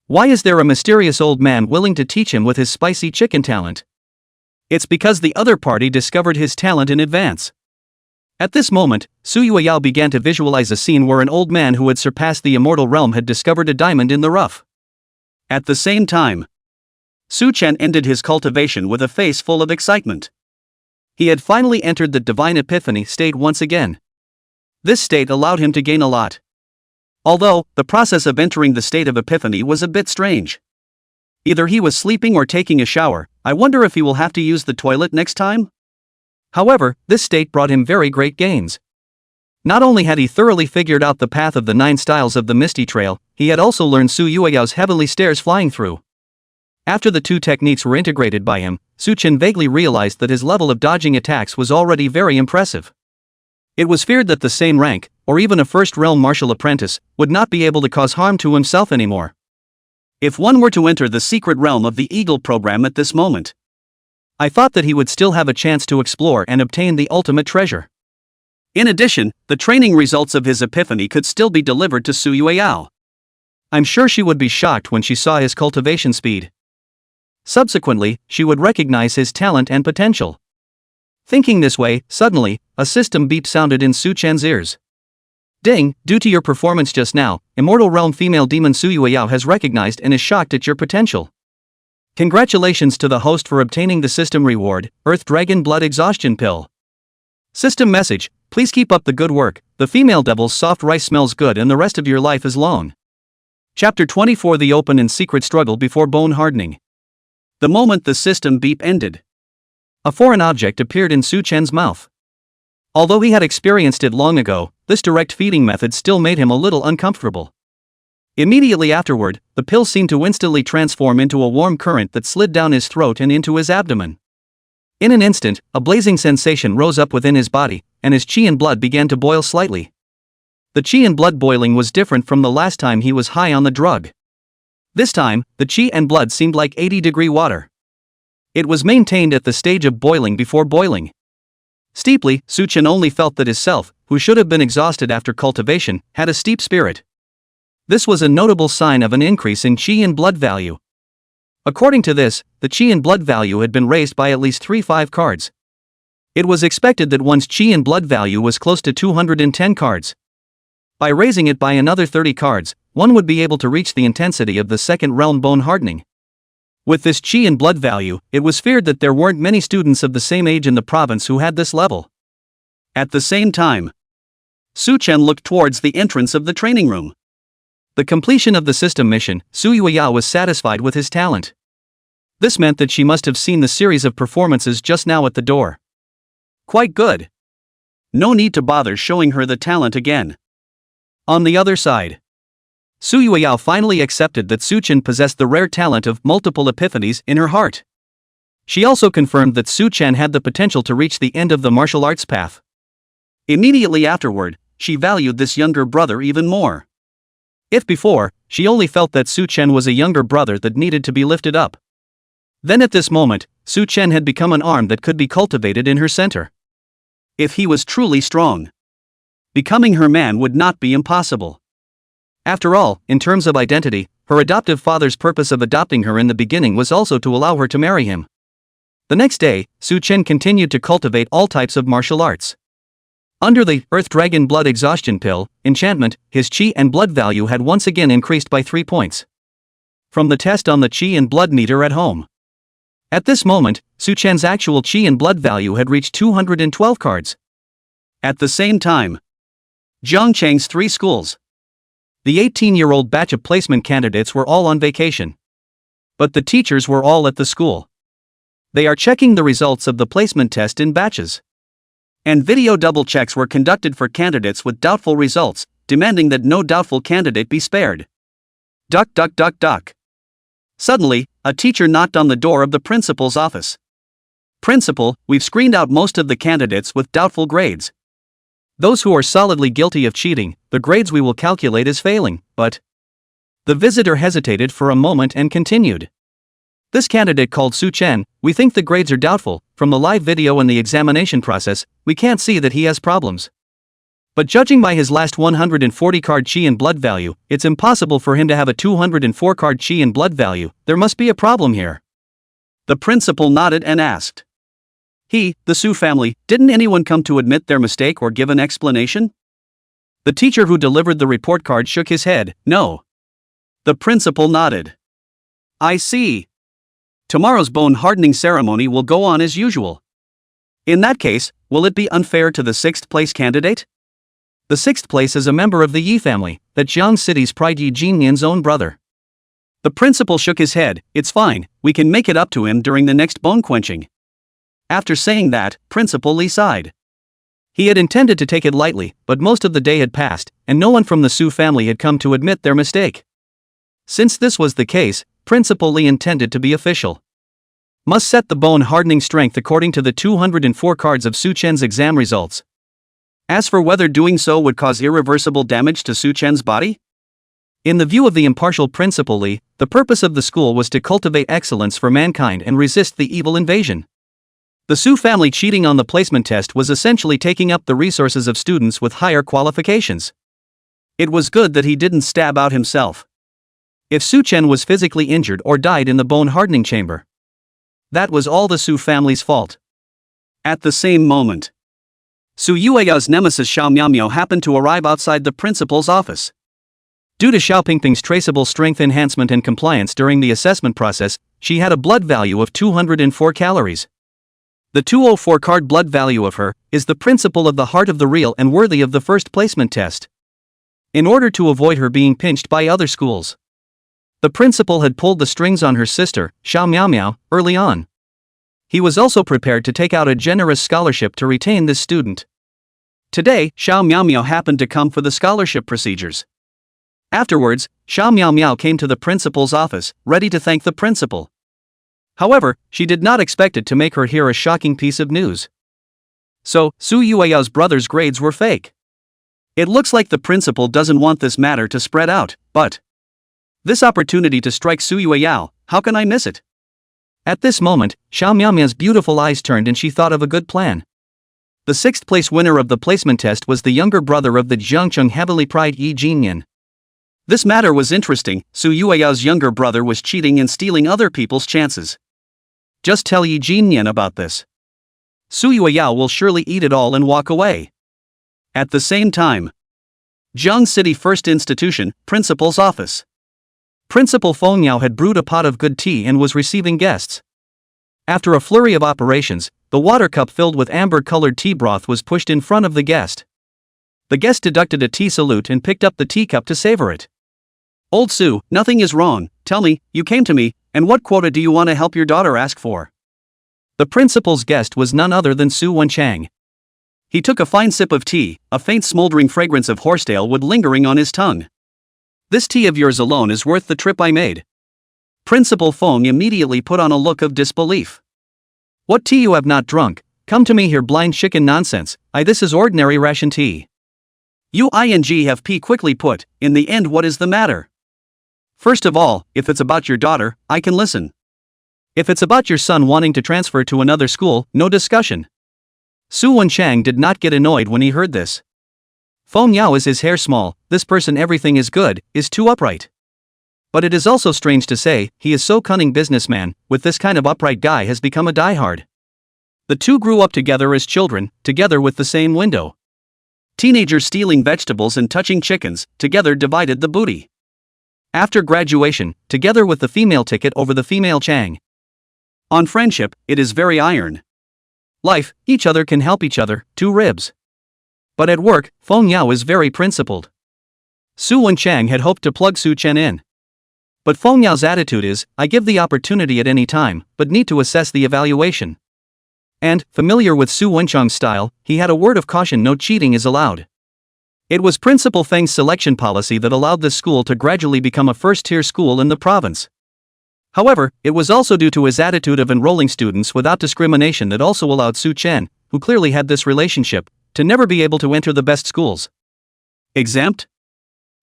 Why is there a mysterious old man willing to teach him with his spicy chicken talent? It's because the other party discovered his talent in advance. At this moment, Su Yueyao began to visualize a scene where an old man who had surpassed the immortal realm had discovered a diamond in the rough. At the same time, Su Chen ended his cultivation with a face full of excitement. He had finally entered the divine epiphany state once again. This state allowed him to gain a lot. Although, the process of entering the state of epiphany was a bit strange. Either he was sleeping or taking a shower. I wonder if he will have to use the toilet next time? However, this state brought him very great gains. Not only had he thoroughly figured out the path of the 9 styles of the Misty Trail, he had also learned Su Yueyao's heavenly stairs flying through. After the 2 techniques were integrated by him, Su Chen vaguely realized that his level of dodging attacks was already very impressive. It was feared that the same rank, or even a first-realm martial apprentice, would not be able to cause harm to himself anymore. If one were to enter the secret realm of the Eagle program at this moment, I thought that he would still have a chance to explore and obtain the ultimate treasure. In addition, the training results of his epiphany could still be delivered to Su Yueyao. I'm sure she would be shocked when she saw his cultivation speed. Subsequently, she would recognize his talent and potential. Thinking this way, suddenly, a system beep sounded in Su Chen's ears. Ding, due to your performance just now, Immortal Realm female demon Su Yueyao has recognized and is shocked at your potential. Congratulations to the host for obtaining the system reward, Earth Dragon Blood Exhaustion Pill. System message, please keep up the good work, the female devil's soft rice smells good and the rest of your life is long. Chapter 24 The Open and Secret Struggle Before Bone Hardening. The moment the system beep ended, a foreign object appeared in Su Chen's mouth. Although he had experienced it long ago, this direct feeding method still made him a little uncomfortable. Immediately afterward, the pill seemed to instantly transform into a warm current that slid down his throat and into his abdomen. In an instant, a blazing sensation rose up within his body, and his qi and blood began to boil slightly. The qi and blood boiling was different from the last time he was high on the drug. This time, the qi and blood seemed like 80-degree water. It was maintained at the stage of boiling before boiling. Steeply, Su Chen only felt that his self, who should have been exhausted after cultivation, had a steep spirit. This was a notable sign of an increase in qi and blood value. According to this, the qi and blood value had been raised by at least 3-5 cards. It was expected that one's qi and blood value was close to 210 cards. By raising it by another 30 cards, one would be able to reach the intensity of the second realm bone hardening. With this qi and blood value, it was feared that there weren't many students of the same age in the province who had this level. At the same time, Su Chen looked towards the entrance of the training room. The completion of the system mission, Su Yueyao was satisfied with his talent. This meant that she must have seen the series of performances just now at the door. Quite good. No need to bother showing her the talent again. On the other side, Su Yueyao finally accepted that Su Chen possessed the rare talent of multiple epiphanies in her heart. She also confirmed that Su Chen had the potential to reach the end of the martial arts path. Immediately afterward, she valued this younger brother even more. If before, she only felt that Su Chen was a younger brother that needed to be lifted up, then at this moment, Su Chen had become an arm that could be cultivated in her center. If he was truly strong, becoming her man would not be impossible. After all, in terms of identity, her adoptive father's purpose of adopting her in the beginning was also to allow her to marry him. The next day, Su Chen continued to cultivate all types of martial arts. Under the Earth Dragon Blood Exhaustion Pill enchantment, his qi and blood value had once again increased by 3 points. From the test on the qi and blood meter at home. At this moment, Su Chen's actual qi and blood value had reached 212 cards. At the same time, Zhongcheng's 3 schools. The 18-year-old batch of placement candidates were all on vacation. But the teachers were all at the school. They are checking the results of the placement test in batches. And video double checks were conducted for candidates with doubtful results, demanding that no doubtful candidate be spared. Duck duck duck duck. Suddenly, a teacher knocked on the door of the principal's office. Principal, we've screened out most of the candidates with doubtful grades. Those who are solidly guilty of cheating, the grades we will calculate as failing, but... The visitor hesitated for a moment and continued. This candidate called Su Chen, we think the grades are doubtful. From the live video and the examination process, we can't see that he has problems. But judging by his last 140 card qi and blood value, it's impossible for him to have a 204 card qi and blood value. There must be a problem here. The principal nodded and asked. The Su family, didn't anyone come to admit their mistake or give an explanation? The teacher who delivered the report card shook his head, no. The principal nodded. I see. Tomorrow's bone hardening ceremony will go on as usual. In that case, will it be unfair to the 6th place candidate? The 6th place is a member of the Yi family, that Jiang City's pride Yi Jinyan's own brother. The principal shook his head, it's fine, we can make it up to him during the next bone quenching. After saying that, Principal Li sighed. He had intended to take it lightly, but most of the day had passed, and no one from the Su family had come to admit their mistake. Since this was the case, Principal Li intended to be official. Must set the bone hardening strength according to the 204 cards of Su Chen's exam results. As for whether doing so would cause irreversible damage to Su Chen's body? In the view of the impartial Principal Li, the purpose of the school was to cultivate excellence for mankind and resist the evil invasion. The Su family cheating on the placement test was essentially taking up the resources of students with higher qualifications. It was good that he didn't stab out himself. If Su Chen was physically injured or died in the bone hardening chamber, that was all the Su family's fault. At the same moment, Su Yueyao's nemesis Xiao Miao happened to arrive outside the principal's office. Due to Xiao Pingping's traceable strength enhancement and compliance during the assessment process, she had a blood value of 204 calories. The 204 card blood value of her is the principle of the heart of the real and worthy of the first placement test. In order to avoid her being pinched by other schools, the principal had pulled the strings on her sister, Xiao Miao, early on. He was also prepared to take out a generous scholarship to retain this student. Today, Xiao Miao happened to come for the scholarship procedures. Afterwards, Xiao Miao came to the principal's office, ready to thank the principal. However, she did not expect it to make her hear a shocking piece of news. So, Su Yueyao's brother's grades were fake. It looks like the principal doesn't want this matter to spread out, but this opportunity to strike Su Yueyao, how can I miss it? At this moment, Xiao Miao's beautiful eyes turned and she thought of a good plan. The 6th place winner of the placement test was the younger brother of the Jiangcheng heavily prized Yi Jinyan. This matter was interesting. Su Yueyao's younger brother was cheating and stealing other people's chances. Just tell Yi Jinyan about this. Su Yueyao will surely eat it all and walk away. At the same time, Jiang City First Institution, Principal's office. Principal Feng Yao had brewed a pot of good tea and was receiving guests. After a flurry of operations, the water cup filled with amber-colored tea broth was pushed in front of the guest. The guest deducted a tea salute and picked up the teacup to savor it. Old Su, nothing is wrong, tell me, you came to me, and what quota do you want to help your daughter ask for? The principal's guest was none other than Su Wenchang. He took a fine sip of tea, a faint smoldering fragrance of horsetail wood lingering on his tongue. This tea of yours alone is worth the trip I made. Principal Feng immediately put on a look of disbelief. What tea you have not drunk? Come to me here blind chicken nonsense, this is ordinary ration tea. You have P quickly put, in the end what is the matter? First of all, if it's about your daughter, I can listen. If it's about your son wanting to transfer to another school, no discussion. Su Wenchang did not get annoyed when he heard this. Feng Yao is his hair small, this person everything is good, is too upright. But it is also strange to say, he is so cunning businessman, with this kind of upright guy has become a diehard. The two grew up together as children, together with the same window. Teenagers stealing vegetables and touching chickens, together divided the booty. After graduation, together with the female ticket over the female Chang. On friendship, it is very iron. Life, each other can help each other, 2 ribs. But at work, Feng Yao is very principled. Su Wenchang had hoped to plug Su Chen in. But Feng Yao's attitude is, I give the opportunity at any time, but need to assess the evaluation. And, familiar with Su Wenchang's style, he had a word of caution: no cheating is allowed. It was Principal Feng's selection policy that allowed this school to gradually become a first-tier school in the province. However, it was also due to his attitude of enrolling students without discrimination that also allowed Su Chen, who clearly had this relationship, to never be able to enter the best schools. Exempt?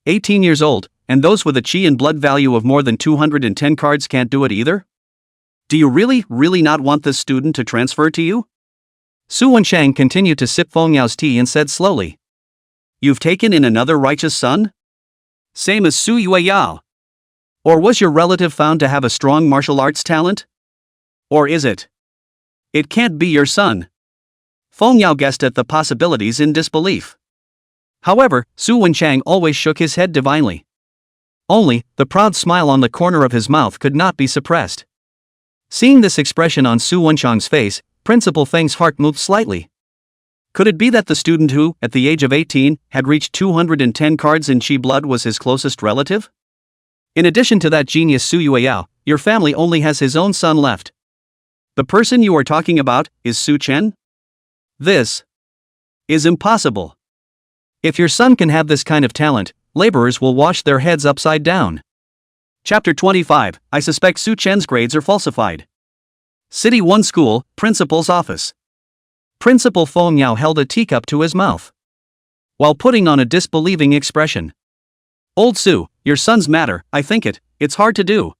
18 years old, and those with a chi and blood value of more than 210 cards can't do it either? Do you really not want this student to transfer to you? Su Wenchang continued to sip Feng Yao's tea and said slowly. You've taken in another righteous son? Same as Su Yueyao. Or was your relative found to have a strong martial arts talent? Or is it It can't be your son. Feng Yao guessed at the possibilities in disbelief. However, Su Wenchang always shook his head divinely. Only, the proud smile on the corner of his mouth could not be suppressed. Seeing this expression on Su Wenchang's face, Principal Feng's heart moved slightly. Could it be that the student who, at the age of 18, had reached 210 cards in Qi blood was his closest relative? In addition to that genius Su Yueyao, your family only has his own son left. The person you are talking about is Su Chen? This is impossible. If your son can have this kind of talent, laborers will wash their heads upside down. Chapter 25, I suspect Su Chen's grades are falsified. City 1 School, Principal's Office. Principal Feng Yao held a teacup to his mouth, while putting on a disbelieving expression. Old Su, your son's matter, I think it's hard to do.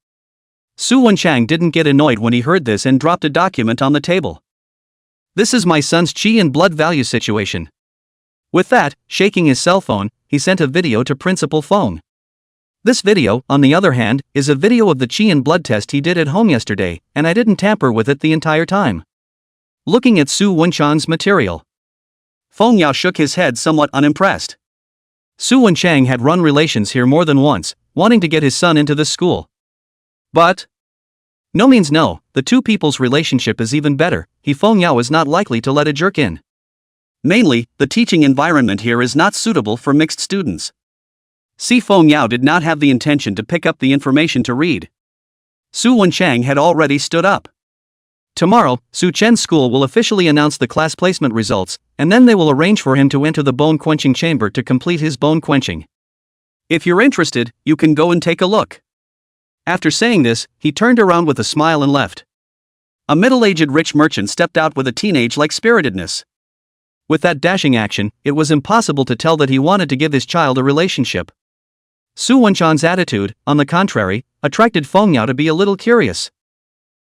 Su Wenchang didn't get annoyed when he heard this and dropped a document on the table. This is my son's Qi and blood value situation. With that, shaking his cell phone, he sent a video to Principal Feng. This video, on the other hand, is a video of the Qi and blood test he did at home yesterday, and I didn't tamper with it the entire time. Looking at Su Wenchang's material, Feng Yao shook his head somewhat unimpressed. Su Wenchang had run relations here more than once, wanting to get his son into this school. But no means no, the two people's relationship is even better. Feng Yao is not likely to let a jerk in. Mainly, the teaching environment here is not suitable for mixed students. Feng Yao did not have the intention to pick up the information to read. Su Wenchang had already stood up. Tomorrow, Su Chen's school will officially announce the class placement results, and then they will arrange for him to enter the bone-quenching chamber to complete his bone quenching. If you're interested, you can go and take a look. After saying this, he turned around with a smile and left. A middle-aged rich merchant stepped out with a teenage-like spiritedness. With that dashing action, it was impossible to tell that he wanted to give his child a relationship. Su Wenchang's attitude, on the contrary, attracted Feng Yao to be a little curious.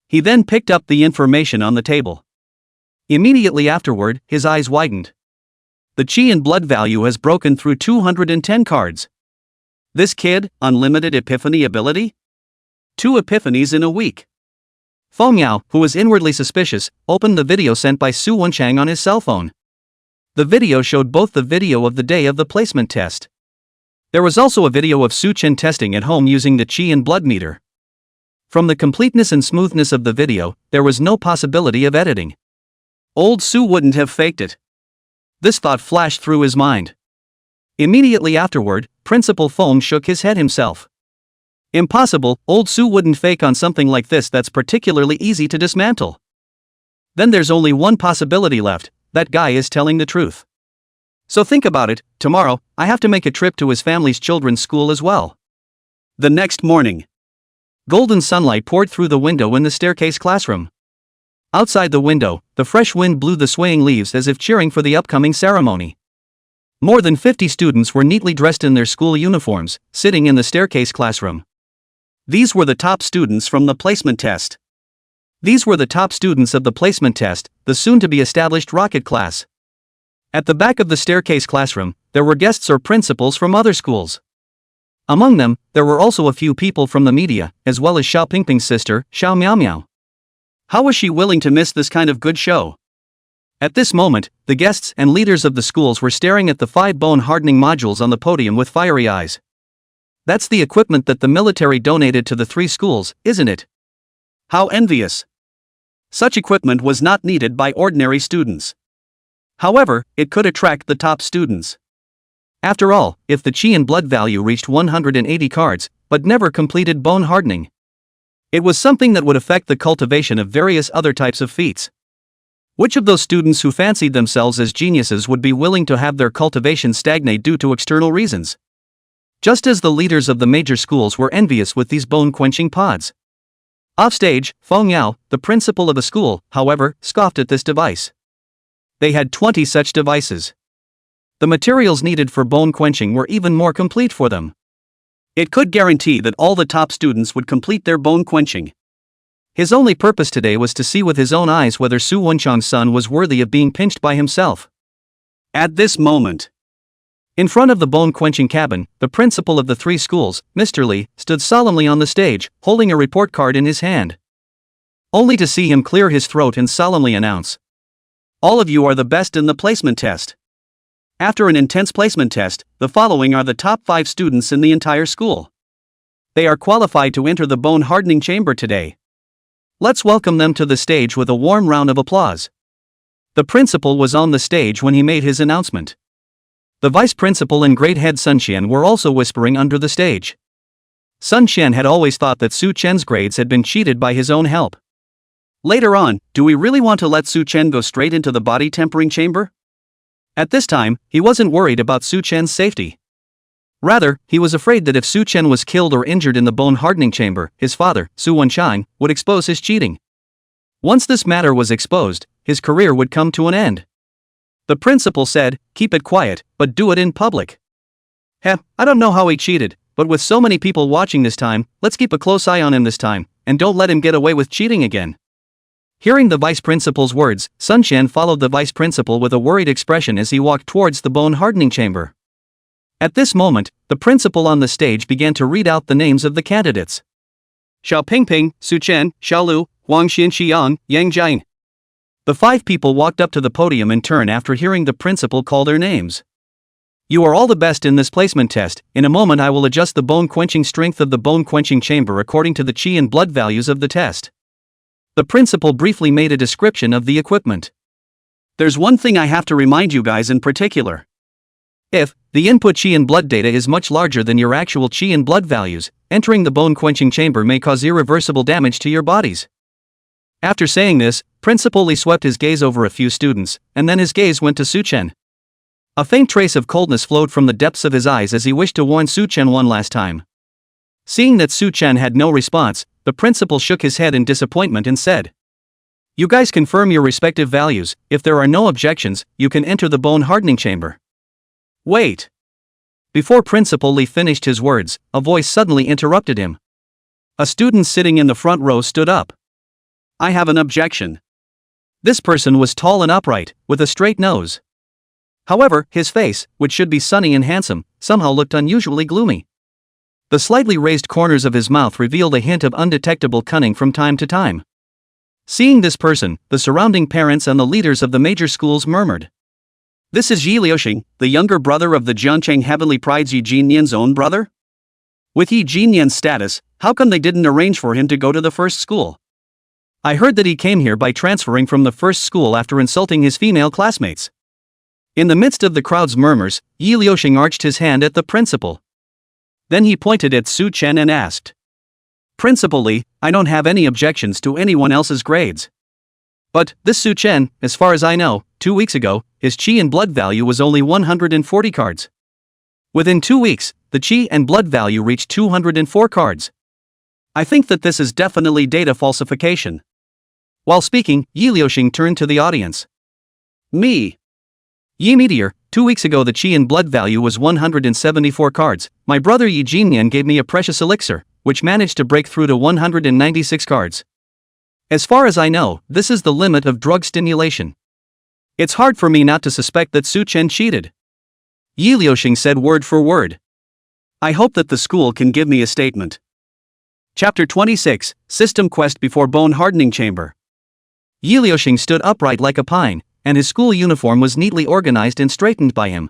He then picked up the information on the table. Immediately afterward, his eyes widened. The Qi and blood value has broken through 210 cards. This kid, unlimited epiphany ability? 2 epiphanies in a week. Feng Yao, who was inwardly suspicious, opened the video sent by Su Wenchang on his cell phone. The video showed both the video of the day of the placement test. There was also a video of Su Chen testing at home using the Qi and blood meter. From the completeness and smoothness of the video, there was no possibility of editing. Old Su wouldn't have faked it. This thought flashed through his mind. Immediately afterward, Principal Feng shook his head himself. Impossible, old Su wouldn't fake on something like this that's particularly easy to dismantle. Then there's only one possibility left, that guy is telling the truth. So think about it, tomorrow, I have to make a trip to his family's children's school as well. The next morning, golden sunlight poured through the window in the staircase classroom. Outside the window, the fresh wind blew the swaying leaves as if cheering for the upcoming ceremony. More than 50 students were neatly dressed in their school uniforms, sitting in the staircase classroom. These were the top students from the placement test. These were the top students of the placement test, the soon-to-be established rocket class. At the back of the staircase classroom, there were guests or principals from other schools. Among them, there were also a few people from the media, as well as Xiao Pingping's sister, Xiao Miaomiao. How was she willing to miss this kind of good show? At this moment, the guests and leaders of the schools were staring at the 5 bone-hardening modules on the podium with fiery eyes. That's the equipment that the military donated to the 3 schools, isn't it? How envious! Such equipment was not needed by ordinary students. However, it could attract the top students. After all, if the Qi and blood value reached 180 cards, but never completed bone hardening, it was something that would affect the cultivation of various other types of feats. Which of those students who fancied themselves as geniuses would be willing to have their cultivation stagnate due to external reasons? Just as the leaders of the major schools were envious with these bone-quenching pods. Offstage, Feng Yao, the principal of the school, however, scoffed at this device. They had 20 such devices. The materials needed for bone quenching were even more complete for them. It could guarantee that all the top students would complete their bone quenching. His only purpose today was to see with his own eyes whether Su Wenchang's son was worthy of being pinched by himself. At this moment, in front of the bone-quenching cabin, the principal of the 3 schools, Mr. Li, stood solemnly on the stage, holding a report card in his hand. only to see him clear his throat and solemnly announce, "All of you are the best in the placement test." After an intense placement test, the following are the top 5 students in the entire school. They are qualified to enter the bone hardening chamber today. Let's welcome them to the stage with a warm round of applause. The principal was on the stage when he made his announcement. The vice principal and great head Sun Qian were also whispering under the stage. Sun Qian had always thought that Su Chen's grades had been cheated by his own help. Later on, do we really want to let Su Chen go straight into the body tempering chamber? At this time, he wasn't worried about Su Chen's safety. Rather, he was afraid that if Su Chen was killed or injured in the bone hardening chamber, his father, Su Wenshine, would expose his cheating. Once this matter was exposed, his career would come to an end. The principal said, "Keep it quiet, but do it in public." I don't know how he cheated, but with so many people watching this time, let's keep a close eye on him this time, and don't let him get away with cheating again. Hearing the vice principal's words, Sun Qian followed the vice principal with a worried expression as he walked towards the bone hardening chamber. At this moment, the principal on the stage began to read out the names of the candidates. Xiao Pingping, Su Chen, Xiao Lu, Wang Xinxiang, Yang Jiang. The 5 people walked up to the podium in turn after hearing the principal call their names. You are all the best in this placement test. In a moment I will adjust the bone-quenching strength of the bone-quenching chamber according to the qi and blood values of the test. The principal briefly made a description of the equipment. There's one thing I have to remind you guys in particular. If the input qi and blood data is much larger than your actual qi and blood values, entering the bone-quenching chamber may cause irreversible damage to your bodies. After saying this, Principal Li swept his gaze over a few students, and then his gaze went to Su Chen. A faint trace of coldness flowed from the depths of his eyes as he wished to warn Su Chen one last time. Seeing that Su Chen had no response, the principal shook his head in disappointment and said, "You guys confirm your respective values. If there are no objections, you can enter the bone hardening chamber." Wait. Before Principal Li finished his words, a voice suddenly interrupted him. A student sitting in the front row stood up. "I have an objection." This person was tall and upright, with a straight nose. However, his face, which should be sunny and handsome, somehow looked unusually gloomy. The slightly raised corners of his mouth revealed a hint of undetectable cunning from time to time. Seeing this person, the surrounding parents and the leaders of the major schools murmured. This is Yi Liuxing, the younger brother of the Jiancheng Heavenly Pride's Yi Jinyan's own brother? With Yi Jinyan's status, how come they didn't arrange for him to go to the first school? I heard that he came here by transferring from the first school after insulting his female classmates. In the midst of the crowd's murmurs, Yi Liuxing arched his hand at the principal. Then he pointed at Su Chen and asked, "Principal Li, I don't have any objections to anyone else's grades. But this Su Chen, as far as I know, 2 weeks ago, his qi and blood value was only 140 cards. Within 2 weeks, the qi and blood value reached 204 cards. I think that this is definitely data falsification." While speaking, Yi Liuxing turned to the audience. "Me. Yi Meteor, 2 weeks ago the qi and blood value was 174 cards. My brother Yi Jinyan gave me a precious elixir, which managed to break through to 196 cards. As far as I know, this is the limit of drug stimulation. It's hard for me not to suspect that Su Chen cheated." Yi Liuxing said word for word. I hope that the school can give me a statement. Chapter 26, System Quest Before Bone Hardening Chamber. Yi Liuxing stood upright like a pine, and his school uniform was neatly organized and straightened by him.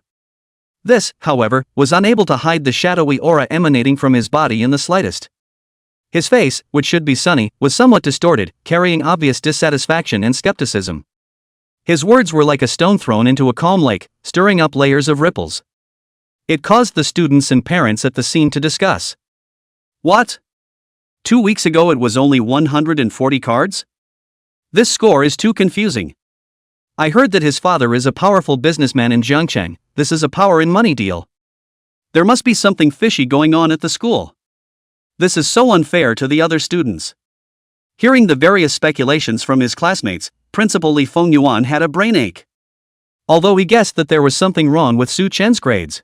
This, however, was unable to hide the shadowy aura emanating from his body in the slightest. His face, which should be sunny, was somewhat distorted, carrying obvious dissatisfaction and skepticism. His words were like a stone thrown into a calm lake, stirring up layers of ripples. It caused the students and parents at the scene to discuss. What? 2 weeks ago it was only 140 cards? This score is too confusing. I heard that his father is a powerful businessman in Jiangcheng. This is a power and money deal. There must be something fishy going on at the school. This is so unfair to the other students. Hearing the various speculations from his classmates, Principal Li Fengyuan had a brainache. Although he guessed that there was something wrong with Su Chen's grades,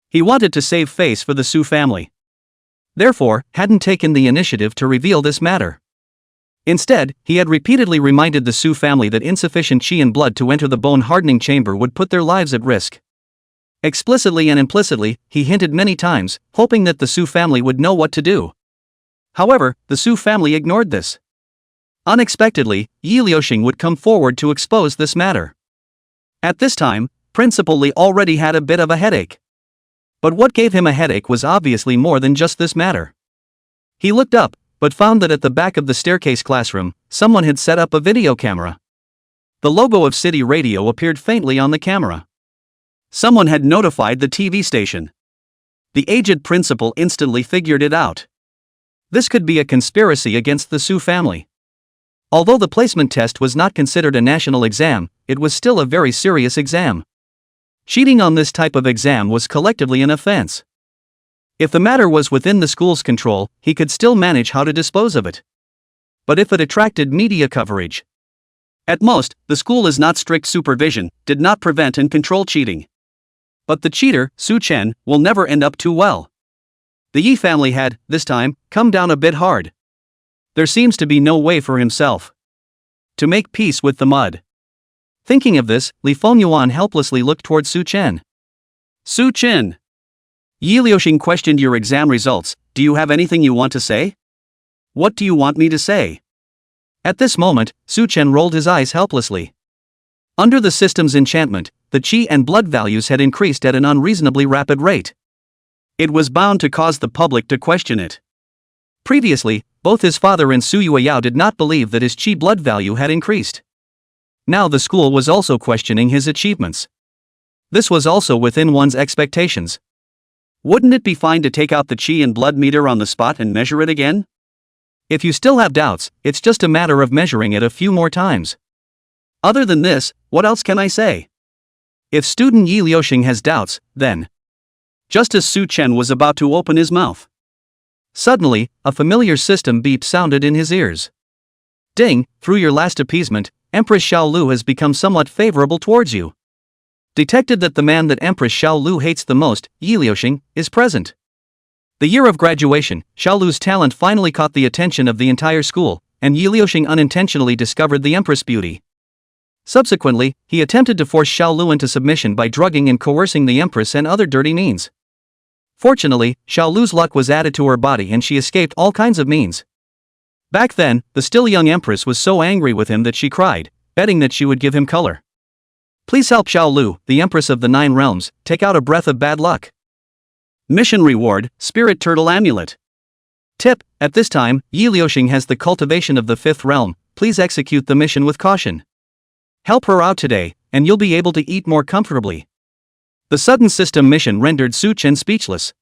he wanted to save face for the Su family. Therefore, hadn't taken the initiative to reveal this matter. Instead, he had repeatedly reminded the Su family that insufficient qi and blood to enter the bone hardening chamber would put their lives at risk. Explicitly and implicitly, he hinted many times, hoping that the Su family would know what to do. However, the Su family ignored this. Unexpectedly, Yi Liuxing would come forward to expose this matter. At this time, Principal Li already had a bit of a headache. But what gave him a headache was obviously more than just this matter. He looked up, but found that at the back of the staircase classroom, someone had set up a video camera. The logo of City Radio appeared faintly on the camera. Someone had notified the TV station. The aged principal instantly figured it out. This could be a conspiracy against the Su family. Although the placement test was not considered a national exam, it was still a very serious exam. Cheating on this type of exam was collectively an offense. If the matter was within the school's control, he could still manage how to dispose of it. But if it attracted media coverage, at most, the school is not strict supervision, did not prevent and control cheating. But the cheater, Su Chen, will never end up too well. The Yi family had, this time, come down a bit hard. There seems to be no way for himself to make peace with the mud. Thinking of this, Li Fengyuan helplessly looked toward Su Chen. Su Chen! Yi Liuxing questioned your exam results. Do you have anything you want to say? What do you want me to say? At this moment, Su Chen rolled his eyes helplessly. Under the system's enchantment, the qi and blood values had increased at an unreasonably rapid rate. It was bound to cause the public to question it. Previously, both his father and Su Yueyao did not believe that his qi blood value had increased. Now the school was also questioning his achievements. This was also within one's expectations. Wouldn't it be fine to take out the qi and blood meter on the spot and measure it again? If you still have doubts, it's just a matter of measuring it a few more times. Other than this, what else can I say? If student Yi Liuxing has doubts, then... Just as Su Chen was about to open his mouth, suddenly, a familiar system beep sounded in his ears. Ding, through your last appeasement, Empress Xiao Lu has become somewhat favorable towards you. Detected that the man that Empress Xiao Lu hates the most, Yi Liuxing, is present. The year of graduation, Xiao Lu's talent finally caught the attention of the entire school, and Yi Liuxing unintentionally discovered the Empress' beauty. Subsequently, he attempted to force Xiao Lu into submission by drugging and coercing the Empress and other dirty means. Fortunately, Xiao Lu's luck was added to her body and she escaped all kinds of means. Back then, the still young Empress was so angry with him that she cried, betting that she would give him color. Please help Xiao Lu, the Empress of the 9 realms, take out a breath of bad luck. Mission reward, Spirit Turtle Amulet. Tip, at this time, Yi Liuxing has the cultivation of the 5th realm, please execute the mission with caution. Help her out today, and you'll be able to eat more comfortably. The sudden system mission rendered Su Chen speechless.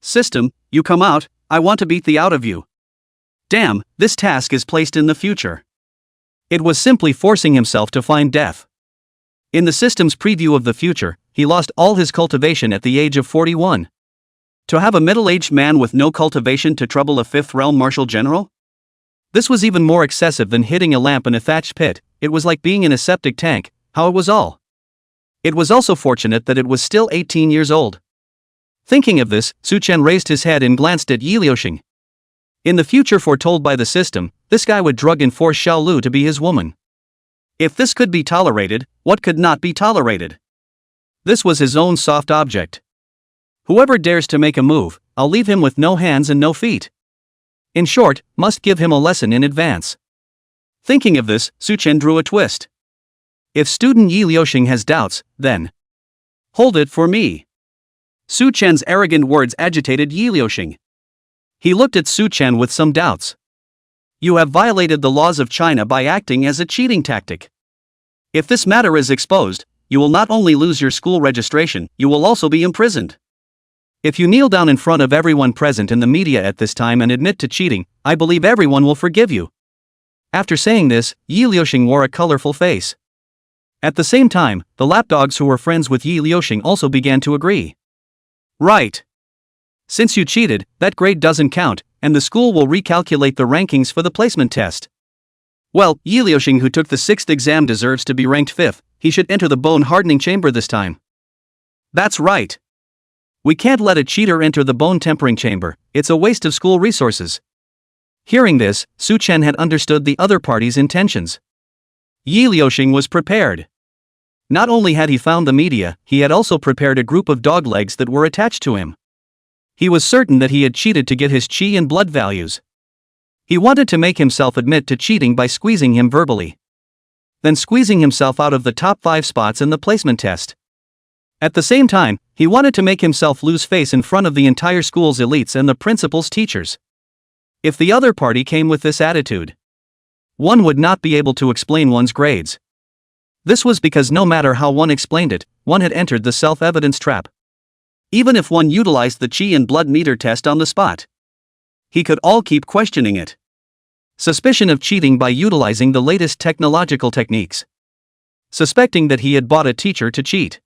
System, you come out, I want to beat the out of you. Damn, this task is placed in the future. It was simply forcing himself to find death. In the system's preview of the future, he lost all his cultivation at the age of 41. To have a middle-aged man with no cultivation to trouble a 5th realm martial general? This was even more excessive than hitting a lamp in a thatched pit. It was like being in a septic tank, how it was all. It was also fortunate that it was still 18 years old. Thinking of this, Su Chen raised his head and glanced at Yi Liuxing. In the future foretold by the system, this guy would drug and force Xiao Lu to be his woman. If this could be tolerated, what could not be tolerated? This was his own soft object. Whoever dares to make a move, I'll leave him with no hands and no feet. In short, must give him a lesson in advance. Thinking of this, Su Chen drew a twist. If student Yi Liuxing has doubts, then hold it for me. Su Chen's arrogant words agitated Yi Liuxing. He looked at Su Chen with some doubts. You have violated the laws of China by acting as a cheating tactic. If this matter is exposed, you will not only lose your school registration, you will also be imprisoned. If you kneel down in front of everyone present in the media at this time and admit to cheating, I believe everyone will forgive you. After saying this, Yi Liuxing wore a colorful face. At the same time, the lapdogs who were friends with Yi Liuxing also began to agree. Right. Since you cheated, that grade doesn't count, and the school will recalculate the rankings for the placement test. Well, Yi Liuxing who took the 6th exam deserves to be ranked 5th, he should enter the bone hardening chamber this time. That's right. We can't let a cheater enter the bone tempering chamber, it's a waste of school resources. Hearing this, Su Chen had understood the other party's intentions. Yi Liuxing was prepared. Not only had he found the media, he had also prepared a group of dog legs that were attached to him. He was certain that he had cheated to get his qi and blood values. He wanted to make himself admit to cheating by squeezing him verbally, then squeezing himself out of the top 5 spots in the placement test. At the same time, he wanted to make himself lose face in front of the entire school's elites and the principal's teachers. If the other party came with this attitude, one would not be able to explain one's grades. This was because no matter how one explained it, one had entered the self-evidence trap. Even if one utilized the chi and blood meter test on the spot, he could all keep questioning it. Suspicion of cheating by utilizing the latest technological techniques. Suspecting that he had bought a teacher to cheat.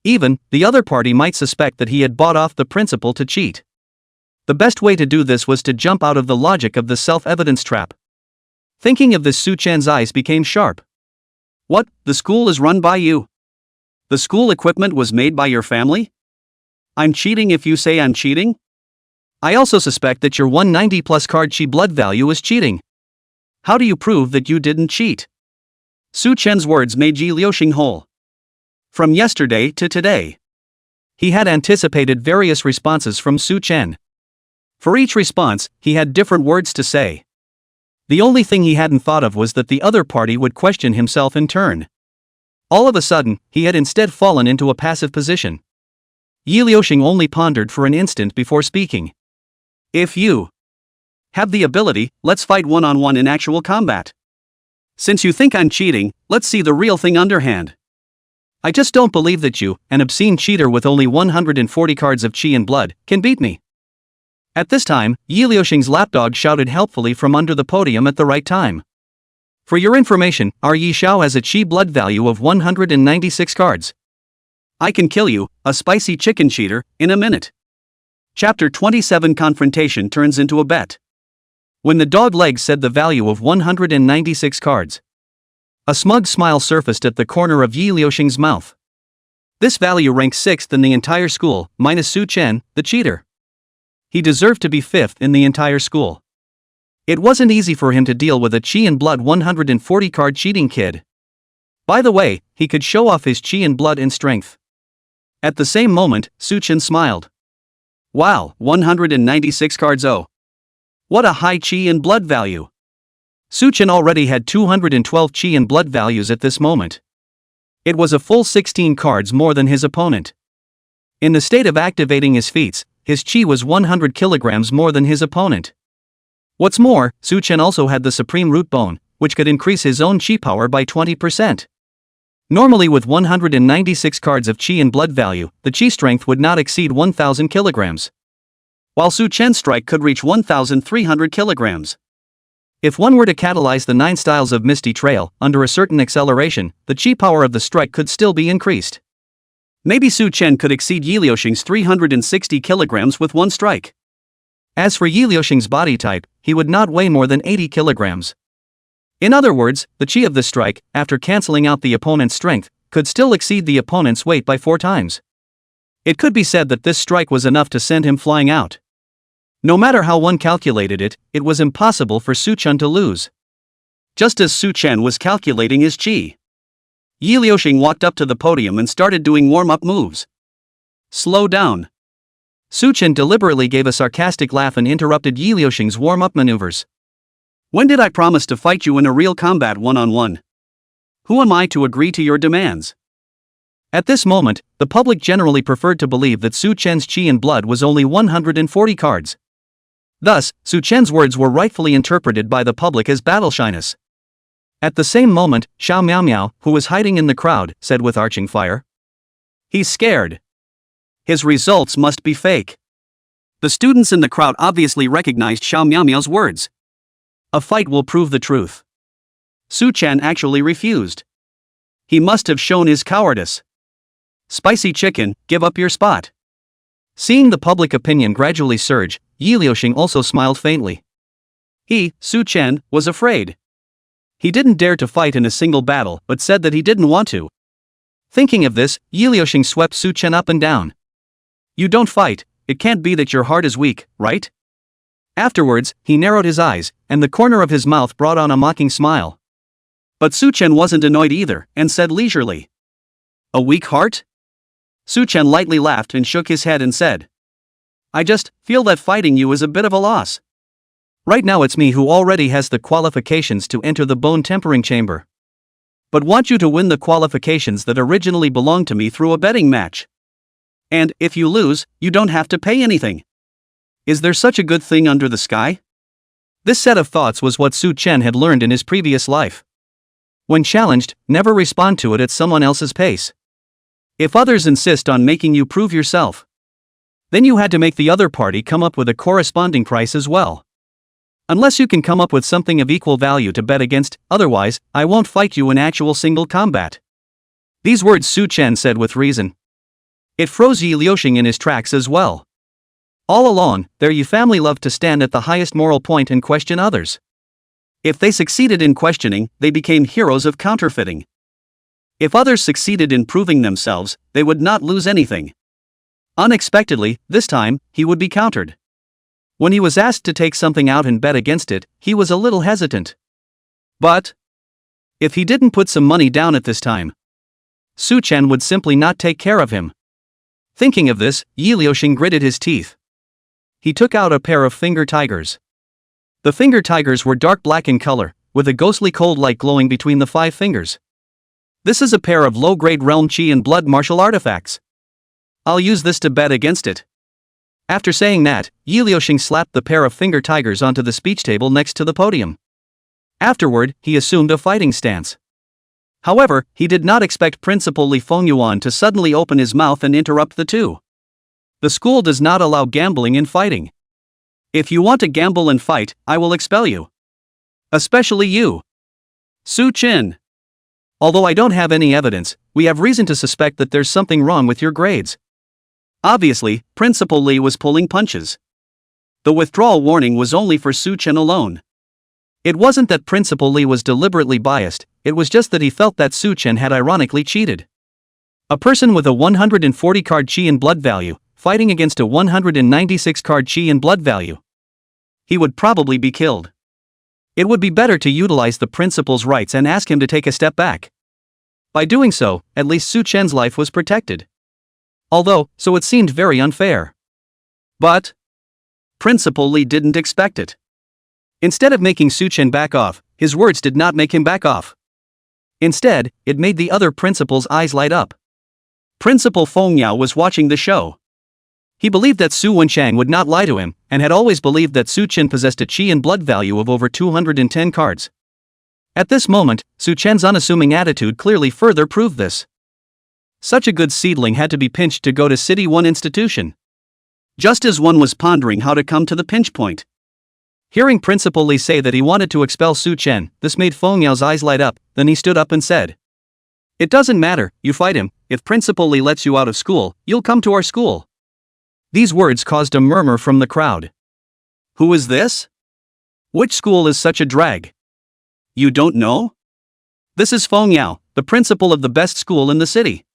Even, the other party might suspect that he had bought off the principal to cheat. The best way to do this was to jump out of the logic of the self-evidence trap. Thinking of this, Su Chen's eyes became sharp. What, the school is run by you? The school equipment was made by your family? I'm cheating if you say I'm cheating? I also suspect that your 190 plus card chi blood value is cheating. How do you prove that you didn't cheat? Su Chen's words made Yi Liuxing whole. From yesterday to today, he had anticipated various responses from Su Chen. For each response, he had different words to say. The only thing he hadn't thought of was that the other party would question himself in turn. All of a sudden, he had instead fallen into a passive position. Yi Liuxing only pondered for an instant before speaking. If you have the ability, let's fight one-on-one in actual combat. Since you think I'm cheating, let's see the real thing underhand. I just don't believe that you, an obscene cheater with only 140 cards of chi and blood, can beat me. At this time, Yi Liuxing's lapdog shouted helpfully from under the podium at the right time. For your information, our Yi Xiao has a chi blood value of 196 cards. I can kill you, a spicy chicken cheater, in a minute. Chapter 27 Confrontation turns into a bet. When the dog leg said the value of 196 cards, a smug smile surfaced at the corner of Yi Liuxing's mouth. This value ranked 6th in the entire school, minus Su Chen, the cheater. He deserved to be 5th in the entire school. It wasn't easy for him to deal with a chi and blood 140 card cheating kid. By the way, he could show off his chi and blood and strength. At the same moment, Su Chen smiled. Wow, 196 cards, oh. What a high chi and blood value. Su Chen already had 212 chi and blood values at this moment. It was a full 16 cards more than his opponent. In the state of activating his feats, his chi was 100 kilograms more than his opponent. What's more, Su Chen also had the supreme root bone, which could increase his own chi power by 20%. Normally with 196 cards of chi and blood value, the chi strength would not exceed 1,000 kilograms. While Su Chen's strike could reach 1,300 kilograms. If one were to catalyze the 9 styles of Misty Trail, under a certain acceleration, the chi power of the strike could still be increased. Maybe Su Chen could exceed Yi Liuxing's 360 kilograms with one strike. As for Yi Liuxing's body type, he would not weigh more than 80 kilograms. In other words, the chi of the strike, after cancelling out the opponent's strength, could still exceed the opponent's weight by 4 times. It could be said that this strike was enough to send him flying out. No matter how one calculated it, it was impossible for Su Chen to lose. Just as Su Chen was calculating his chi, Yi Liuxing walked up to the podium and started doing warm-up moves. Slow down. Su Chen deliberately gave a sarcastic laugh and interrupted Yi Liuxing's warm-up maneuvers. When did I promise to fight you in a real combat one-on-one? Who am I to agree to your demands? At this moment, the public generally preferred to believe that Su Chen's chi and blood was only 140 cards. Thus, Su Chen's words were rightfully interpreted by the public as battle shyness. At the same moment, Xiao Miao Miao, who was hiding in the crowd, said with arching fire. He's scared. His results must be fake. The students in the crowd obviously recognized Xiao Miao Miao's words. A fight will prove the truth. Su Chen actually refused. He must have shown his cowardice. Spicy chicken, give up your spot. Seeing the public opinion gradually surge, Yi Liuxing also smiled faintly. He, Su Chen, was afraid. He didn't dare to fight in a single battle, but said that he didn't want to. Thinking of this, Yi Liuxing swept Su Chen up and down. You don't fight, it can't be that your heart is weak, right? Afterwards, he narrowed his eyes, and the corner of his mouth brought on a mocking smile. But Su Chen wasn't annoyed either, and said leisurely. A weak heart? Su Chen lightly laughed and shook his head and said. I just feel that fighting you is a bit of a loss. Right now it's me who already has the qualifications to enter the bone tempering chamber. But want you to win the qualifications that originally belonged to me through a betting match. And, if you lose, you don't have to pay anything. Is there such a good thing under the sky? This set of thoughts was what Su Chen had learned in his previous life. When challenged, never respond to it at someone else's pace. If others insist on making you prove yourself, then you had to make the other party come up with a corresponding price as well. Unless you can come up with something of equal value to bet against, otherwise, I won't fight you in actual single combat. These words Su Chen said with reason. It froze Yi Liuxing in his tracks as well. All along, their Yi family loved to stand at the highest moral point and question others. If they succeeded in questioning, they became heroes of counterfeiting. If others succeeded in proving themselves, they would not lose anything. Unexpectedly, this time, he would be countered. When he was asked to take something out and bet against it, he was a little hesitant. But if he didn't put some money down at this time, Su Chen would simply not take care of him. Thinking of this, Yi Liuxing gritted his teeth. He took out a pair of finger tigers. The finger tigers were dark black in color, with a ghostly cold light glowing between the 5 fingers. This is a pair of low-grade realm chi and blood martial artifacts. I'll use this to bet against it. After saying that, Yi Liuxing slapped the pair of finger tigers onto the speech table next to the podium. Afterward, he assumed a fighting stance. However, he did not expect Principal Li Fengyuan to suddenly open his mouth and interrupt the two. The school does not allow gambling and fighting. If you want to gamble and fight, I will expel you. Especially you, Su Chen. Although I don't have any evidence, we have reason to suspect that there's something wrong with your grades. Obviously, Principal Li was pulling punches. The withdrawal warning was only for Su Chen alone. It wasn't that Principal Li was deliberately biased, it was just that he felt that Su Chen had ironically cheated. A person with a 140 card chi and blood value, fighting against a 196 card chi and blood value. He would probably be killed. It would be better to utilize the principal's rights and ask him to take a step back. By doing so, at least Su Chen's life was protected. Although, so it seemed very unfair. But Principal Li didn't expect it. Instead of making Su Chen back off, his words did not make him back off. Instead, it made the other principal's eyes light up. Principal Fengyao was watching the show. He believed that Su Wenshang would not lie to him, and had always believed that Su Chen possessed a chi and blood value of over 210 cards. At this moment, Su Chen's unassuming attitude clearly further proved this. Such a good seedling had to be pinched to go to City 1 institution. Just as one was pondering how to come to the pinch point. Hearing Principal Li say that he wanted to expel Su Chen, this made Fengyao's eyes light up, then he stood up and said, "It doesn't matter, you fight him, if Principal Li lets you out of school, you'll come to our school." These words caused a murmur from the crowd. Who is this? Which school is such a drag? You don't know? This is Fengyao, the principal of the best school in the city.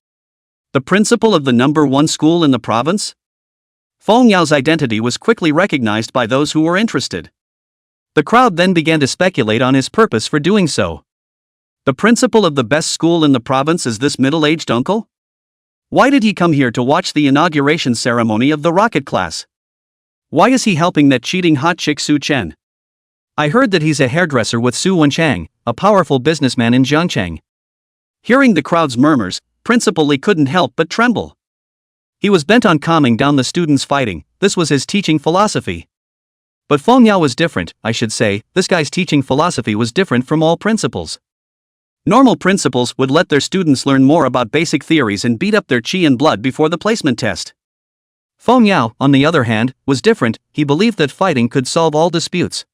The principal of the #1 school in the province? Fengyao's identity was quickly recognized by those who were interested. The crowd then began to speculate on his purpose for doing so. The principal of the best school in the province is this middle-aged uncle? Why did he come here to watch the inauguration ceremony of the rocket class? Why is he helping that cheating hot chick Su Chen? I heard that he's a hairdresser with Su Wenshang, a powerful businessman in Jiangcheng. Hearing the crowd's murmurs, Principal Li couldn't help but tremble. He was bent on calming down the students fighting, this was his teaching philosophy. But Fengyao was different, I should say, this guy's teaching philosophy was different from all principals. Normal principals would let their students learn more about basic theories and beat up their chi and blood before the placement test. Fengyao, on the other hand, was different, he believed that fighting could solve all disputes.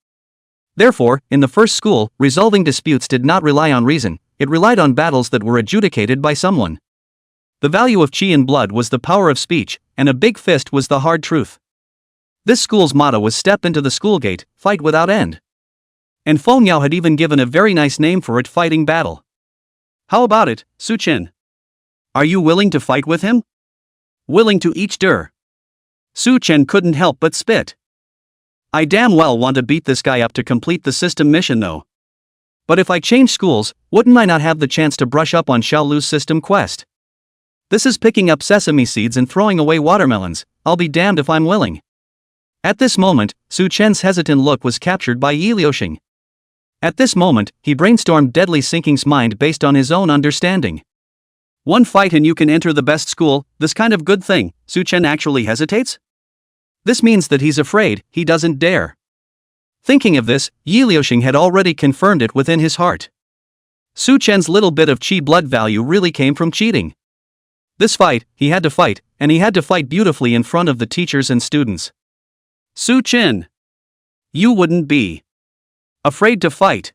Therefore, in the first school, resolving disputes did not rely on reason, it relied on battles that were adjudicated by someone. The value of chi and blood was the power of speech, and a big fist was the hard truth. This school's motto was "Step into the school gate, fight without end." And Fengyao had even given a very nice name for it, Fighting Battle. How about it, Su Chen? Are you willing to fight with him? Willing to each dir? Su Chen couldn't help but spit. I damn well want to beat this guy up to complete the system mission though. But if I change schools, wouldn't I not have the chance to brush up on Xiao Lu's system quest? This is picking up sesame seeds and throwing away watermelons, I'll be damned if I'm willing. At this moment, Su Chen's hesitant look was captured by Yi Liuxing. At this moment, he brainstormed Deadly Sinking's mind based on his own understanding. One fight and you can enter the best school, this kind of good thing. Su Chen actually hesitates? This means that he's afraid, he doesn't dare. Thinking of this, Yi Liuxing had already confirmed it within his heart. Su Chen's little bit of qi blood value really came from cheating. This fight, he had to fight, and he had to fight beautifully in front of the teachers and students. Su Chen, you wouldn't be afraid to fight.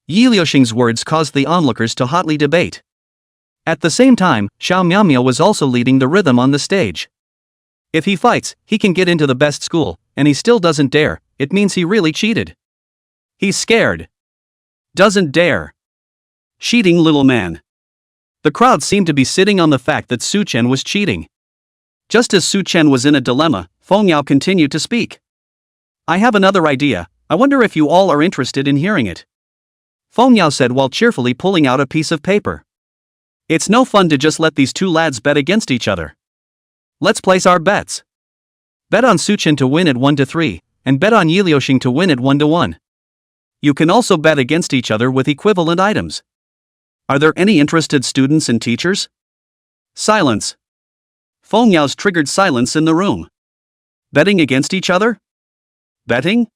Yi Liuxing's words caused the onlookers to hotly debate. At the same time, Xiao Miao was also leading the rhythm on the stage. If he fights, he can get into the best school, and he still doesn't dare, it means he really cheated. He's scared. Doesn't dare. Cheating little man. The crowd seemed to be sitting on the fact that Su Chen was cheating. Just as Su Chen was in a dilemma, Feng Yao continued to speak. I have another idea, I wonder if you all are interested in hearing it. Feng Yao said while cheerfully pulling out a piece of paper. It's no fun to just let these two lads bet against each other. Let's place our bets. Bet on Su Chen to win at 1-3, and bet on Yi Liuxing to win at 1-1. You can also bet against each other with equivalent items. Are there any interested students and teachers? Silence. Feng Yao's triggered silence in the room. Betting against each other? Betting?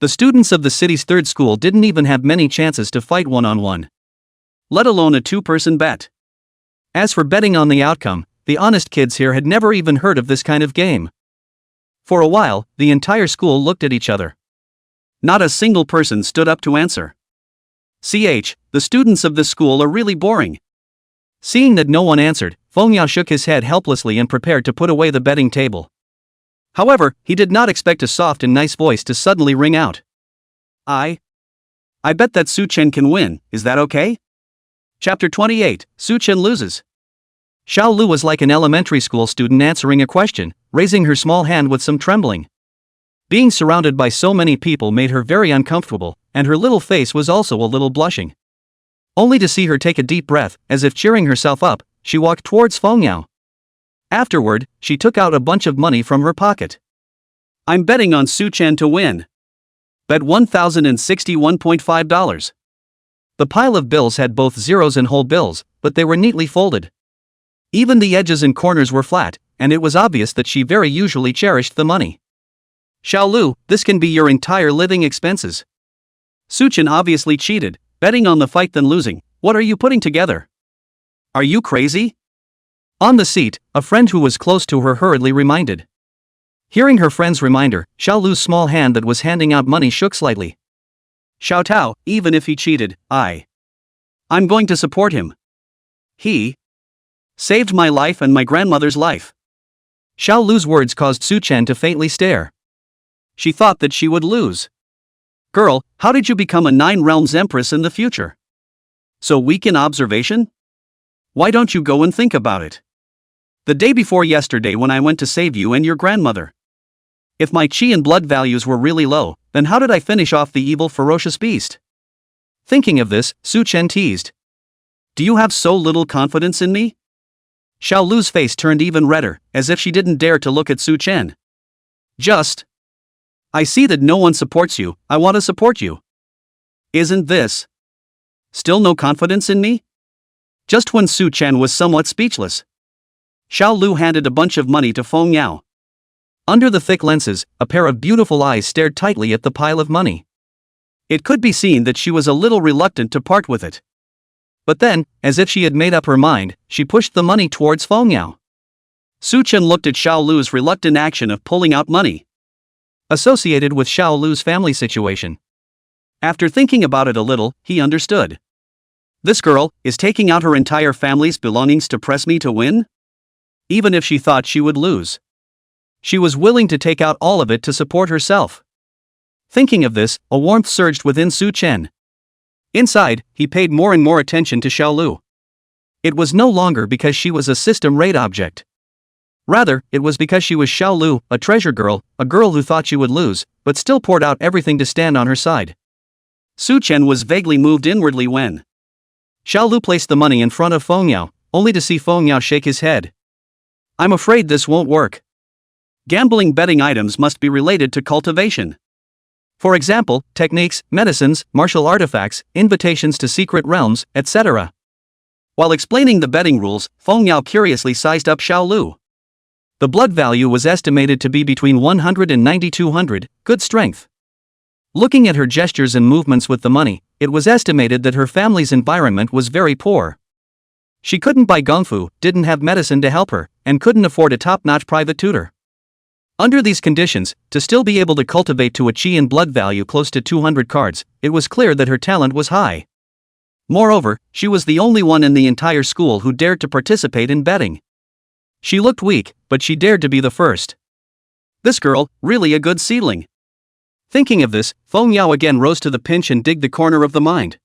The students of the city's third school didn't even have many chances to fight one-on-one. Let alone a two-person bet. As for betting on the outcome, the honest kids here had never even heard of this kind of game. For a while, the entire school looked at each other. Not a single person stood up to answer. The students of this school are really boring. Seeing that no one answered, Feng Yao shook his head helplessly and prepared to put away the betting table. However, he did not expect a soft and nice voice to suddenly ring out. I bet that Su Chen can win, is that okay? Chapter 28, Su Chen loses. Xiao Lu was like an elementary school student answering a question, raising her small hand with some trembling. Being surrounded by so many people made her very uncomfortable, and her little face was also a little blushing. Only to see her take a deep breath, as if cheering herself up, she walked towards Feng Yao. Afterward, she took out a bunch of money from her pocket. I'm betting on Su Chen to win. Bet $1,061.5. The pile of bills had both zeros and whole bills, but they were neatly folded. Even the edges and corners were flat, and it was obvious that she very usually cherished the money. Xiao Lu, this can be your entire living expenses. Su Chen obviously cheated, betting on the fight than losing. What are you putting together? Are you crazy? On the seat, a friend who was close to her hurriedly reminded. Hearing her friend's reminder, Xiao Lu's small hand that was handing out money shook slightly. Xiao Tao, even if he cheated, I'm going to support him. He saved my life and my grandmother's life. Xiao Lu's words caused Su Chen to faintly stare. She thought that she would lose. Girl, how did you become a 9 realms empress in the future? So weak in observation? Why don't you go and think about it? The day before yesterday when I went to save you and your grandmother. If my chi and blood values were really low, then how did I finish off the evil ferocious beast? Thinking of this, Su Chen teased. Do you have so little confidence in me? Xiao Lu's face turned even redder, as if she didn't dare to look at Su Chen. I see that no one supports you, I want to support you. Isn't this still no confidence in me? Just when Su Chen was somewhat speechless, Xiao Lu handed a bunch of money to Feng Yao. Under the thick lenses, a pair of beautiful eyes stared tightly at the pile of money. It could be seen that she was a little reluctant to part with it. But then, as if she had made up her mind, she pushed the money towards Feng Yao. Su Chen looked at Xiao Lu's reluctant action of pulling out money, associated with Xiao Lu's family situation. After thinking about it a little, he understood. This girl is taking out her entire family's belongings to press me to win? Even if she thought she would lose, she was willing to take out all of it to support herself. Thinking of this, a warmth surged within Su Chen. Inside, he paid more and more attention to Xiao Lu. It was no longer because she was a system-rate object. Rather, it was because she was Xiao Lu, a treasure girl, a girl who thought she would lose, but still poured out everything to stand on her side. Su Chen was vaguely moved inwardly when Xiao Lu placed the money in front of Feng Yao, only to see Feng Yao shake his head. I'm afraid this won't work. Gambling betting items must be related to cultivation. For example, techniques, medicines, martial artifacts, invitations to secret realms, etc. While explaining the betting rules, Feng Yao curiously sized up Xiao Lu. The blood value was estimated to be between 100 and 9200, good strength. Looking at her gestures and movements with the money, it was estimated that her family's environment was very poor. She couldn't buy gongfu, didn't have medicine to help her, and couldn't afford a top-notch private tutor. Under these conditions, to still be able to cultivate to a qi and blood value close to 200 cards, it was clear that her talent was high. Moreover, she was the only one in the entire school who dared to participate in betting. She looked weak, but she dared to be the first. This girl, really a good seedling. Thinking of this, Feng Yao again rose to the pinch and digged the corner of the mind.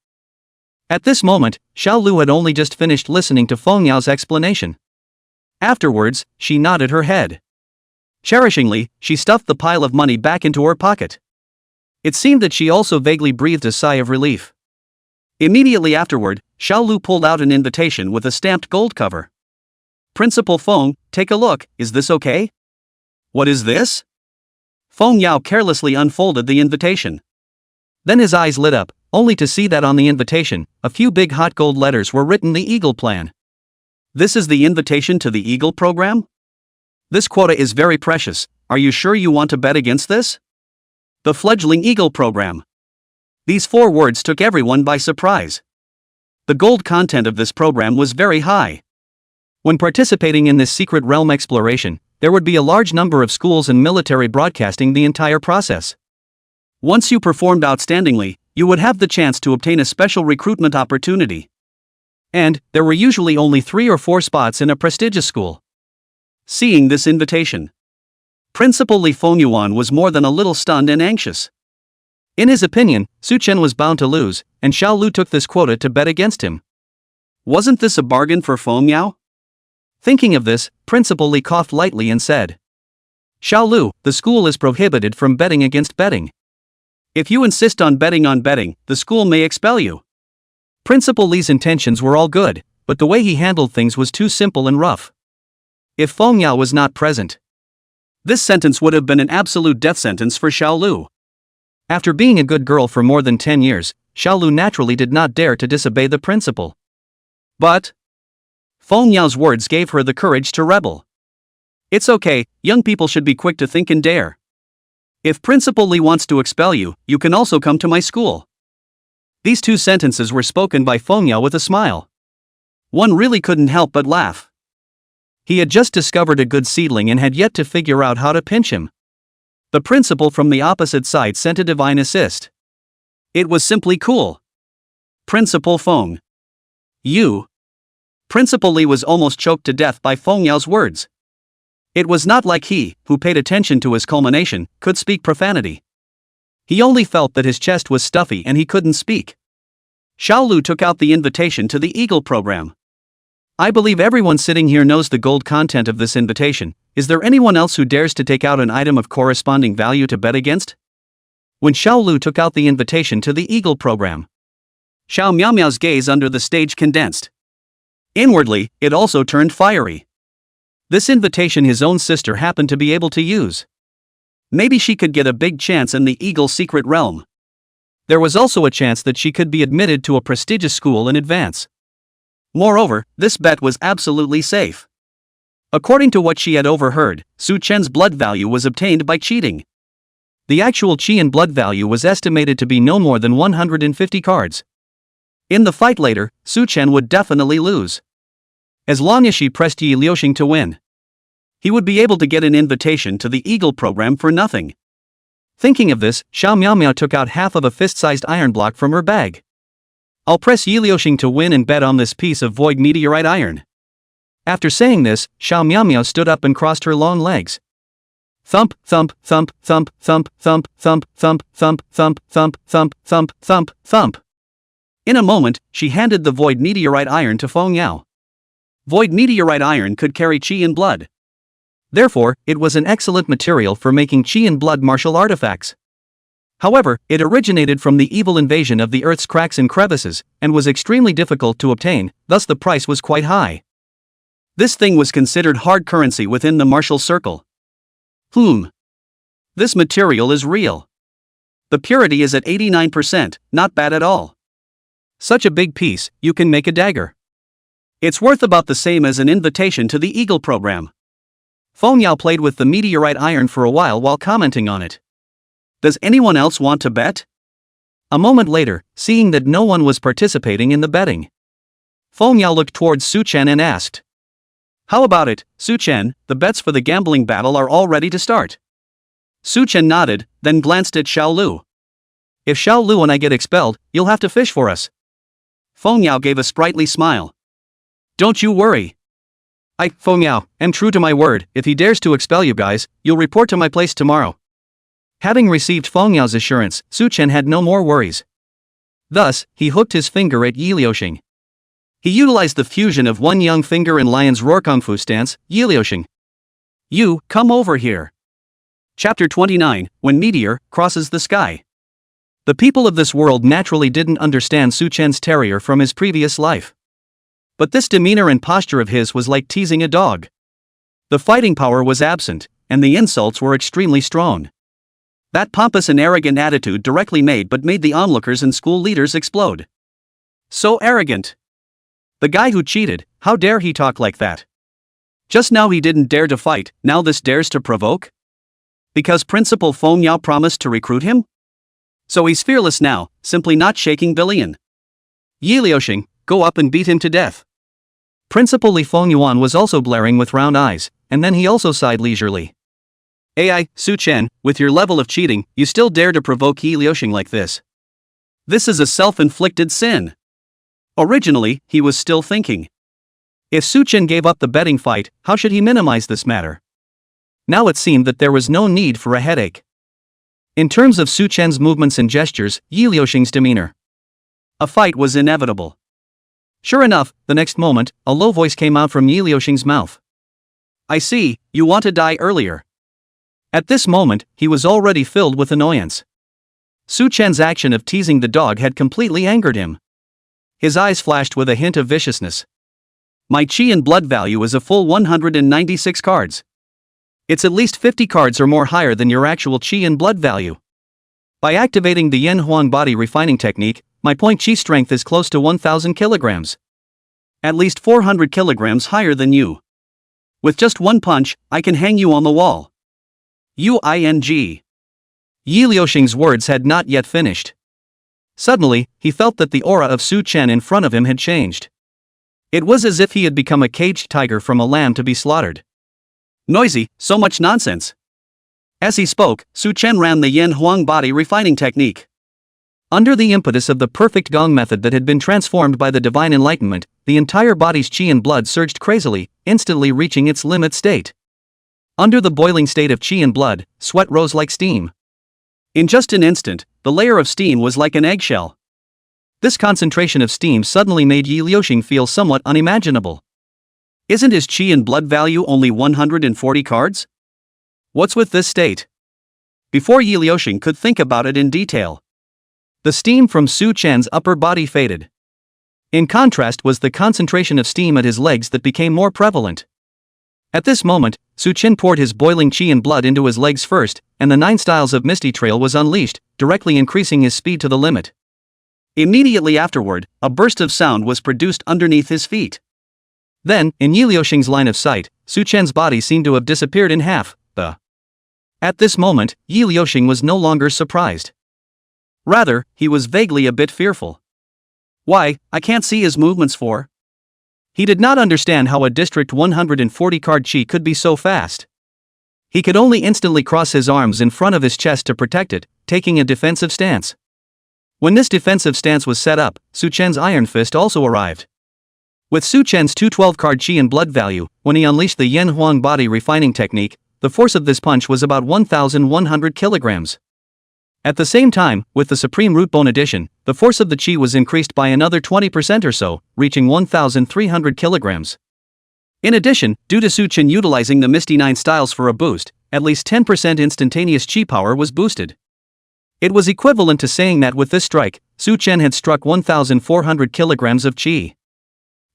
At this moment, Xiao Lu had only just finished listening to Feng Yao's explanation. Afterwards, she nodded her head. Cherishingly, she stuffed the pile of money back into her pocket. It seemed that she also vaguely breathed a sigh of relief. Immediately afterward, Xiao Lu pulled out an invitation with a stamped gold cover. Principal Feng, take a look, is this okay? What is this? Feng Yao carelessly unfolded the invitation. Then his eyes lit up, only to see that on the invitation, a few big hot gold letters were written: the Eagle Plan. This is the invitation to the Eagle program? This quota is very precious, are you sure you want to bet against this? The fledgling Eagle program. These 4 words took everyone by surprise. The gold content of this program was very high. When participating in this secret realm exploration, there would be a large number of schools and military broadcasting the entire process. Once you performed outstandingly, you would have the chance to obtain a special recruitment opportunity. And there were usually only 3 or 4 spots in a prestigious school. Seeing this invitation, Principal Li Fengyuan was more than a little stunned and anxious. In his opinion, Su Chen was bound to lose, and Xiao Lu took this quota to bet against him. Wasn't this a bargain for Feng Yao? Thinking of this, Principal Li coughed lightly and said, Xiao Lu, the school is prohibited from betting against betting. If you insist on betting, the school may expel you. Principal Li's intentions were all good, but the way he handled things was too simple and rough. If Feng Yao was not present, this sentence would have been an absolute death sentence for Xiao Lu. After being a good girl for more than 10 years, Xiao Lu naturally did not dare to disobey the principal. But Feng Yao's words gave her the courage to rebel. It's okay, young people should be quick to think and dare. If Principal Li wants to expel you, you can also come to my school. These 2 sentences were spoken by Feng Yao with a smile. One really couldn't help but laugh. He had just discovered a good seedling and had yet to figure out how to pinch him. The principal from the opposite side sent a divine assist. It was simply cool. Principal Feng. You. Principal Li was almost choked to death by Feng Yao's words. It was not like he, who paid attention to his culmination, could speak profanity. He only felt that his chest was stuffy and he couldn't speak. Xiao Lu took out the invitation to the Eagle program. I believe everyone sitting here knows the gold content of this invitation. Is there anyone else who dares to take out an item of corresponding value to bet against? When Xiao Lu took out the invitation to the Eagle program, Xiao Miaomiao's gaze under the stage condensed. Inwardly, it also turned fiery. This invitation his own sister happened to be able to use. Maybe she could get a big chance in the Eagle secret realm. There was also a chance that she could be admitted to a prestigious school in advance. Moreover, this bet was absolutely safe. According to what she had overheard, Su Chen's blood value was obtained by cheating. The actual qi and blood value was estimated to be no more than 150 cards. In the fight later, Su Chen would definitely lose. As long as she pressed Yi Liuxing to win, he would be able to get an invitation to the Eagle program for nothing. Thinking of this, Xiao Miaomiao took out half of a fist-sized iron block from her bag. I'll press Yi Liuxing to win and bet on this piece of void meteorite iron. After saying this, Xiao Miaomiao stood up and crossed her long legs. Thump, thump, thump, thump, thump, thump, thump, thump, thump, thump, thump, thump, thump, thump, thump. In a moment, she handed the void meteorite iron to Feng Yao. Void meteorite iron could carry qi and blood. Therefore, it was an excellent material for making qi and blood martial artifacts. However, it originated from the evil invasion of the Earth's cracks and crevices, and was extremely difficult to obtain, thus the price was quite high. This thing was considered hard currency within the martial circle. This material is real. The purity is at 89%, not bad at all. Such a big piece, you can make a dagger. It's worth about the same as an invitation to the Eagle program. Yueyao played with the meteorite iron for a while commenting on it. Does anyone else want to bet? A moment later, seeing that no one was participating in the betting, Yueyao looked towards Su Chen and asked, "How about it, Su Chen, the bets for the gambling battle are all ready to start?" Su Chen nodded, then glanced at Xiao Lu. "If Xiao Lu and I get expelled, you'll have to fish for us." Yueyao gave a sprightly smile. "Don't you worry. Yueyao, am true to my word. If he dares to expel you guys, you'll report to my place tomorrow." Having received Yueyao's assurance, Su Chen had no more worries. Thus, he hooked his finger at Yi Liuxing. He utilized the fusion of one young finger and lion's roar kung fu stance. Yi Liuxing, you, come over here. Chapter 29, When Meteor Crosses the Sky. The people of this world naturally didn't understand Su Chen's terrier from his previous life. But this demeanor and posture of his was like teasing a dog. The fighting power was absent, and the insults were extremely strong. That pompous and arrogant attitude directly made the onlookers and school leaders explode. So arrogant. The guy who cheated, how dare he talk like that? Just now he didn't dare to fight, now this dares to provoke? Because Principal Yueyao promised to recruit him? So he's fearless now, simply not shaking billion. Yi Liuxing, go up and beat him to death. Principal Li Fengyuan was also blaring with round eyes, and then he also sighed leisurely. "Ai, Su Chen, with your level of cheating, you still dare to provoke Yi Liuxing like this. This is a self-inflicted sin." Originally, he was still thinking. If Su Chen gave up the betting fight, how should he minimize this matter? Now it seemed that there was no need for a headache. In terms of Su Chen's movements and gestures, Yi Liuxing's demeanor, a fight was inevitable. Sure enough, the next moment, a low voice came out from Yi Liuxing's mouth. "I see, you want to die earlier." At this moment, he was already filled with annoyance. Su Chen's action of teasing the dog had completely angered him. His eyes flashed with a hint of viciousness. "My chi and blood value is a full 196 cards. It's at least 50 cards or more higher than your actual chi and blood value. By activating the Yin Huang body refining technique, my point chi strength is close to 1,000 kilograms. At least 400 kilograms higher than you. With just one punch, I can hang you on the wall." Uing. Yi Liuxing's words had not yet finished. Suddenly, he felt that the aura of Su Chen in front of him had changed. It was as if he had become a caged tiger from a lamb to be slaughtered. "Noisy, so much nonsense." As he spoke, Su Chen ran the Yin Huang body refining technique. Under the impetus of the perfect gong method that had been transformed by the divine enlightenment, the entire body's chi and blood surged crazily, instantly reaching its limit state. Under the boiling state of chi and blood, sweat rose like steam. In just an instant, the layer of steam was like an eggshell. This concentration of steam suddenly made Yi Liuxing feel somewhat unimaginable. Isn't his chi and blood value only 140 cards? What's with this state? Before Yi Liuxing could think about it in detail, the steam from Su Chen's upper body faded. In contrast was the concentration of steam at his legs that became more prevalent. At this moment, Su Chen poured his boiling chi and blood into his legs first, and the 9 styles of Misty Trail was unleashed, directly increasing his speed to the limit. Immediately afterward, a burst of sound was produced underneath his feet. Then, in Yi Liuxing's line of sight, Su Chen's body seemed to have disappeared in half. At this moment, Yi Liuxing was no longer surprised. Rather, he was vaguely a bit fearful. Why, I can't see his movements for. He did not understand how a district 140 card chi could be so fast. He could only instantly cross his arms in front of his chest to protect it, taking a defensive stance. When this defensive stance was set up, Su Chen's Iron Fist also arrived. With Su Chen's 212 card chi and blood value, when he unleashed the Yin Huang body refining technique, the force of this punch was about 1,100 kilograms. At the same time, with the Supreme Root Bone addition, the force of the chi was increased by another 20% or so, reaching 1,300 kilograms. In addition, due to Su Chen utilizing the Misty 9 styles for a boost, at least 10% instantaneous chi power was boosted. It was equivalent to saying that with this strike, Su Chen had struck 1,400 kilograms of chi.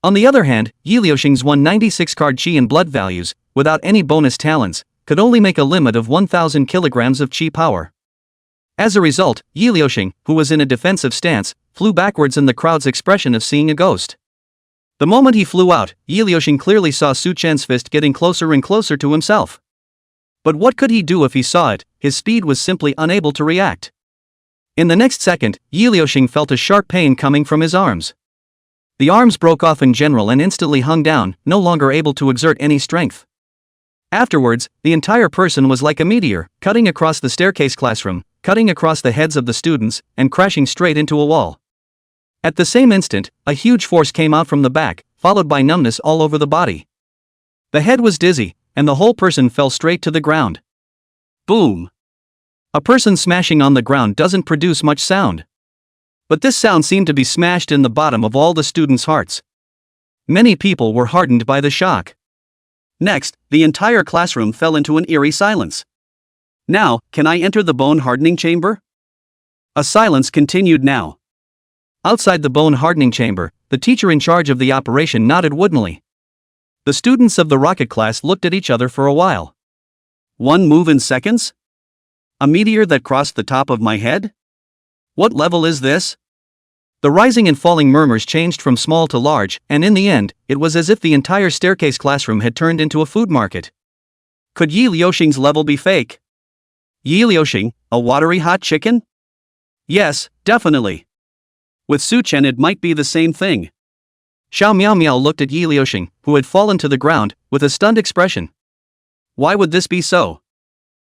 On the other hand, Yi Liuxing's 196 card chi and blood values, without any bonus talents, could only make a limit of 1,000 kilograms of chi power. As a result, Yi Liuxing, who was in a defensive stance, flew backwards in the crowd's expression of seeing a ghost. The moment he flew out, Yi Liuxing clearly saw Su Chen's fist getting closer and closer to himself. But what could he do if he saw it? His speed was simply unable to react. In the next second, Yi Liuxing felt a sharp pain coming from his arms. The arms broke off in general and instantly hung down, no longer able to exert any strength. Afterwards, the entire person was like a meteor, cutting across the staircase classroom, cutting across the heads of the students, and crashing straight into a wall. At the same instant, a huge force came out from the back, followed by numbness all over the body. The head was dizzy, and the whole person fell straight to the ground. Boom! A person smashing on the ground doesn't produce much sound. But this sound seemed to be smashed in the bottom of all the students' hearts. Many people were hardened by the shock. Next, the entire classroom fell into an eerie silence. Now, can I enter the bone hardening chamber? A silence continued now. Outside the bone hardening chamber, the teacher in charge of the operation nodded woodenly. The students of the rocket class looked at each other for a while. One move in seconds? A meteor that crossed the top of my head? What level is this? The rising and falling murmurs changed from small to large, and in the end, it was as if the entire staircase classroom had turned into a food market. Could Yi Liuxing's level be fake? Yi Liuxing, a watery hot chicken? Yes, definitely. With Su Chen it might be the same thing. Xiao Miao Miao looked at Yi Liuxing, who had fallen to the ground, with a stunned expression. Why would this be so?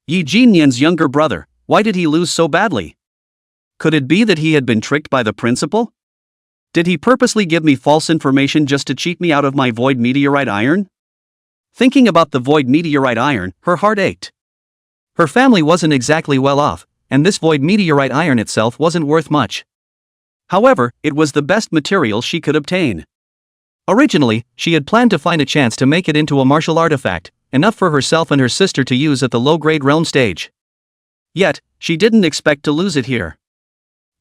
Yi Jinyan's younger brother, why did he lose so badly? Could it be that he had been tricked by the principal? Did he purposely give me false information just to cheat me out of my void meteorite iron? Thinking about the void meteorite iron, her heart ached. Her family wasn't exactly well off, and this void meteorite iron itself wasn't worth much. However, it was the best material she could obtain. Originally, she had planned to find a chance to make it into a martial artifact, enough for herself and her sister to use at the low-grade realm stage. Yet, she didn't expect to lose it here.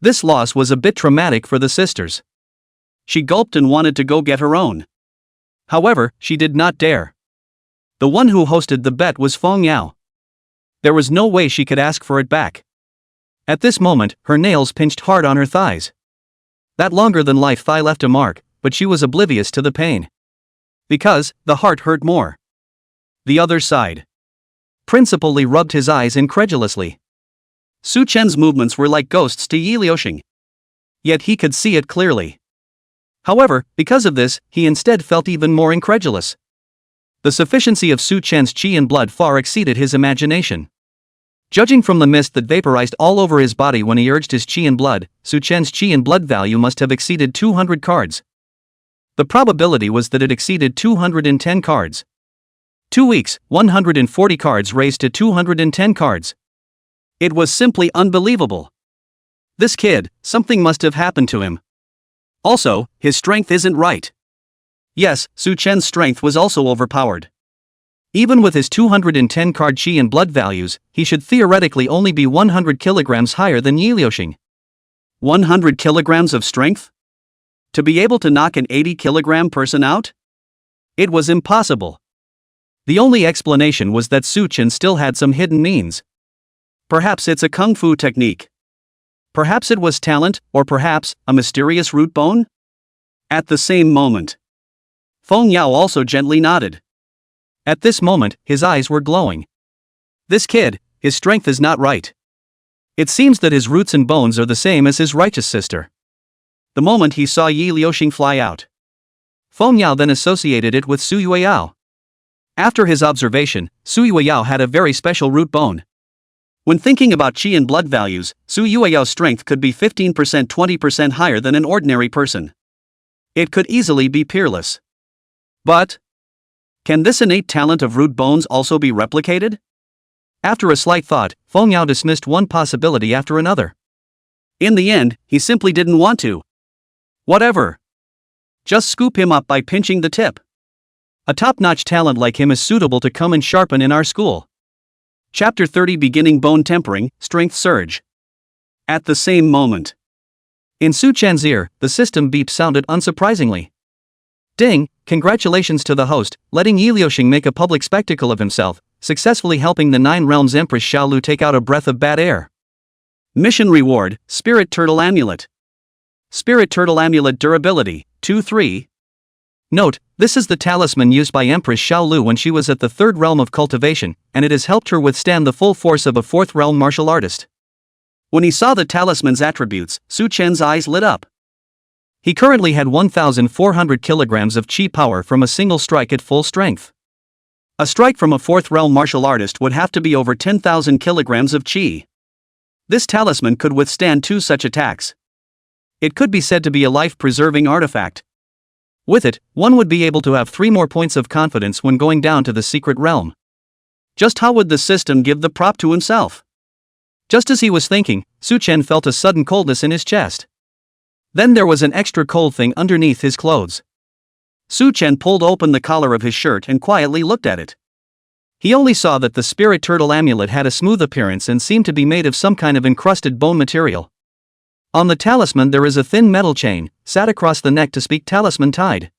This loss was a bit traumatic for the sisters. She gulped and wanted to go get her own. However, she did not dare. The one who hosted the bet was Feng Yao. There was no way she could ask for it back. At this moment, her nails pinched hard on her thighs. That longer-than-life thigh left a mark, but she was oblivious to the pain. Because, the heart hurt more. The other side. Principal Li rubbed his eyes incredulously. Su Chen's movements were like ghosts to Yi Liuxing. Yet he could see it clearly. However, because of this, he instead felt even more incredulous. The sufficiency of Su Chen's qi and blood far exceeded his imagination. Judging from the mist that vaporized all over his body when he urged his qi and blood, Su Chen's qi and blood value must have exceeded 200 cards. The probability was that it exceeded 210 cards. 2 weeks, 140 cards raised to 210 cards. It was simply unbelievable. This kid, something must have happened to him. Also, his strength isn't right. Yes, Su Chen's strength was also overpowered. Even with his 210 card qi and blood values, he should theoretically only be 100 kilograms higher than Yi Liuxing. 100 kilograms of strength? To be able to knock an 80-kilogram person out? It was impossible. The only explanation was that Su Chen still had some hidden means. Perhaps it's a kung fu technique. Perhaps it was talent, or perhaps a mysterious root bone? At the same moment, Feng Yao also gently nodded. At this moment, his eyes were glowing. This kid, his strength is not right. It seems that his roots and bones are the same as his righteous sister. The moment he saw Yi Liuxing fly out, Feng Yao then associated it with Su Yueyao. After his observation, Su Yueyao had a very special root bone. When thinking about qi and blood values, Su Yueyao's strength could be 15% 20% higher than an ordinary person. It could easily be peerless. But can this innate talent of root bones also be replicated? After a slight thought, Feng Yao dismissed one possibility after another. In the end, he simply didn't want to. Whatever. Just scoop him up by pinching the tip. A top-notch talent like him is suitable to come and sharpen in our school. Chapter 30 Beginning Bone Tempering, Strength Surge. At the same moment, in Su Chen's ear, the system beep sounded unsurprisingly. Ding, congratulations to the host, letting Yi Liuxing make a public spectacle of himself. successfully helping the Nine Realms Empress Xiao Lu take out a breath of bad air. Mission Reward, Spirit Turtle Amulet. Spirit Turtle Amulet Durability, 2-3. Note, this is the talisman used by Empress Xiao Lu when she was at the third realm of cultivation, and it has helped her withstand the full force of a fourth realm martial artist. When he saw the talisman's attributes, Su Chen's eyes lit up. He currently had 1,400 kilograms of chi power from a single strike at full strength. A strike from a fourth realm martial artist would have to be over 10,000 kilograms of chi. This talisman could withstand 2 such attacks. It could be said to be a life-preserving artifact. With it, one would be able to have 3 more points of confidence when going down to the secret realm. Just how would the system give the prop to himself? Just as he was thinking, Su Chen felt a sudden coldness in his chest. Then there was an extra cold thing underneath his clothes. Su Chen pulled open the collar of his shirt and quietly looked at it. He only saw that the Spirit Turtle Amulet had a smooth appearance and seemed to be made of some kind of encrusted bone material. On the talisman there is a thin metal chain, sat across the neck to speak talisman tied.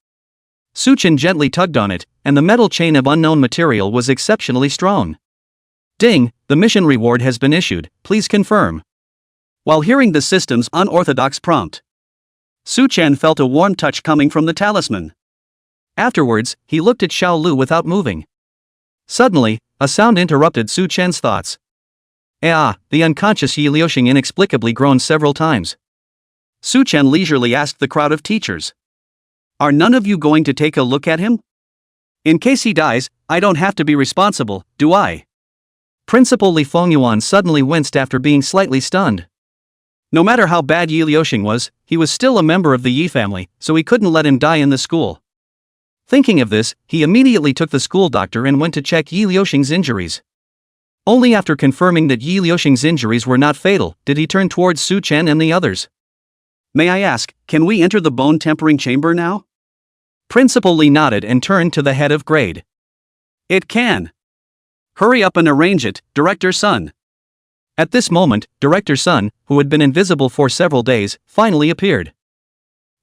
Su Chen gently tugged on it, and the metal chain of unknown material was exceptionally strong. Ding, the mission reward has been issued, please confirm. While hearing the system's unorthodox prompt, Su Chen felt a warm touch coming from the talisman. Afterwards, he looked at Xiao Lu without moving. Suddenly, a sound interrupted Su Chen's thoughts. The unconscious Yi Liuxing inexplicably groaned several times. Su Chen leisurely asked the crowd of teachers. Are none of you going to take a look at him? In case he dies, I don't have to be responsible, do I? Principal Li Fengyuan suddenly winced after being slightly stunned. No matter how bad Yi Liuxing was, he was still a member of the Yi family, so he couldn't let him die in the school. Thinking of this, he immediately took the school doctor and went to check Yi Liuxing's injuries. Only after confirming that Yi Liuxing's injuries were not fatal, did he turn towards Su Chen and the others. May I ask, can we enter the bone tempering chamber now? Principal Li nodded and turned to the head of grade. It can. Hurry up and arrange it, Director Sun. At this moment, Director Sun, who had been invisible for several days, finally appeared.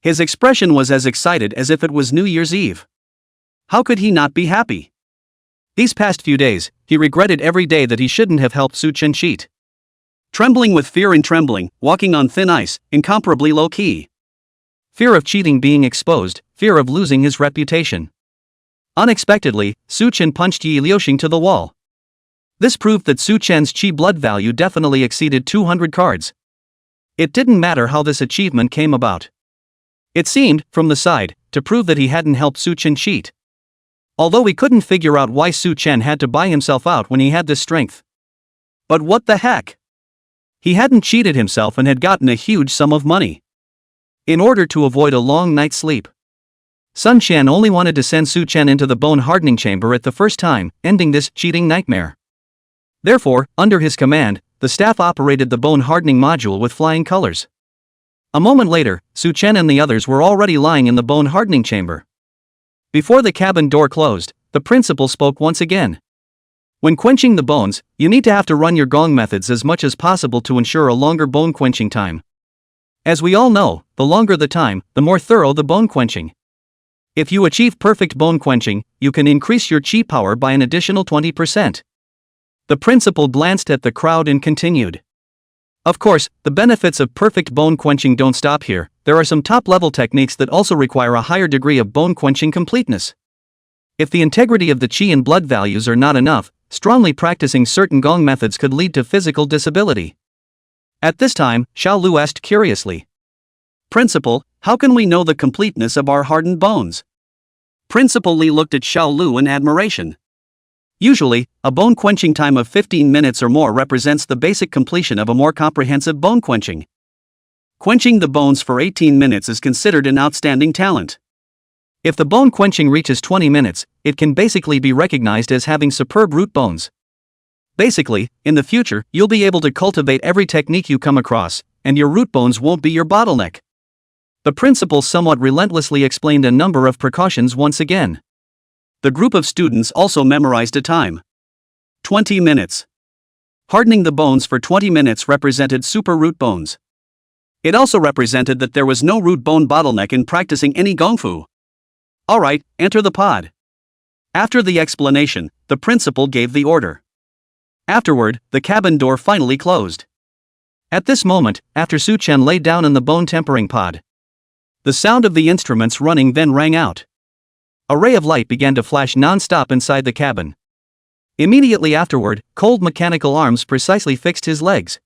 His expression was as excited as if it was New Year's Eve. How could he not be happy? These past few days, he regretted every day that he shouldn't have helped Su Chen cheat. Trembling with fear and trembling, walking on thin ice, incomparably low-key. Fear of cheating being exposed, fear of losing his reputation. Unexpectedly, Su Chen punched Yi Liuxing to the wall. This proved that Su Chen's chi blood value definitely exceeded 200 cards. It didn't matter how this achievement came about. It seemed, from the side, to prove that he hadn't helped Su Chen cheat. Although we couldn't figure out why Su Chen had to buy himself out when he had this strength. But what the heck? He hadn't cheated himself and had gotten a huge sum of money. In order to avoid a long night's sleep, Sun Qian only wanted to send Su Chen into the bone hardening chamber at the first time, ending this cheating nightmare. Therefore, under his command, the staff operated the bone hardening module with flying colors. A moment later, Su Chen and the others were already lying in the bone hardening chamber. Before the cabin door closed, the principal spoke once again. When quenching the bones, you need to have to run your gong methods as much as possible to ensure a longer bone quenching time. As we all know, the longer the time, the more thorough the bone quenching. If you achieve perfect bone quenching, you can increase your chi power by an additional 20%. The principal glanced at the crowd and continued. Of course, the benefits of perfect bone quenching don't stop here. There are some top-level techniques that also require a higher degree of bone quenching completeness. If the integrity of the chi and blood values are not enough, strongly practicing certain gong methods could lead to physical disability. At this time, Xiao Lu asked curiously. Principal, how can we know the completeness of our hardened bones? Principal Li looked at Xiao Lu in admiration. Usually, a bone quenching time of 15 minutes or more represents the basic completion of a more comprehensive bone quenching. Quenching the bones for 18 minutes is considered an outstanding talent. If the bone quenching reaches 20 minutes, it can basically be recognized as having superb root bones. Basically, in the future, you'll be able to cultivate every technique you come across, and your root bones won't be your bottleneck. The principal somewhat relentlessly explained a number of precautions once again. The group of students also memorized a time. 20 minutes. Hardening the bones for 20 minutes represented super root bones. It also represented that there was no root bone bottleneck in practicing any gongfu. Alright, enter the pod. After the explanation, the principal gave the order. Afterward, the cabin door finally closed. At this moment, after Su Chen lay down in the bone tempering pod, the sound of the instruments running then rang out. A ray of light began to flash non-stop inside the cabin. Immediately afterward, cold mechanical arms precisely fixed his legs.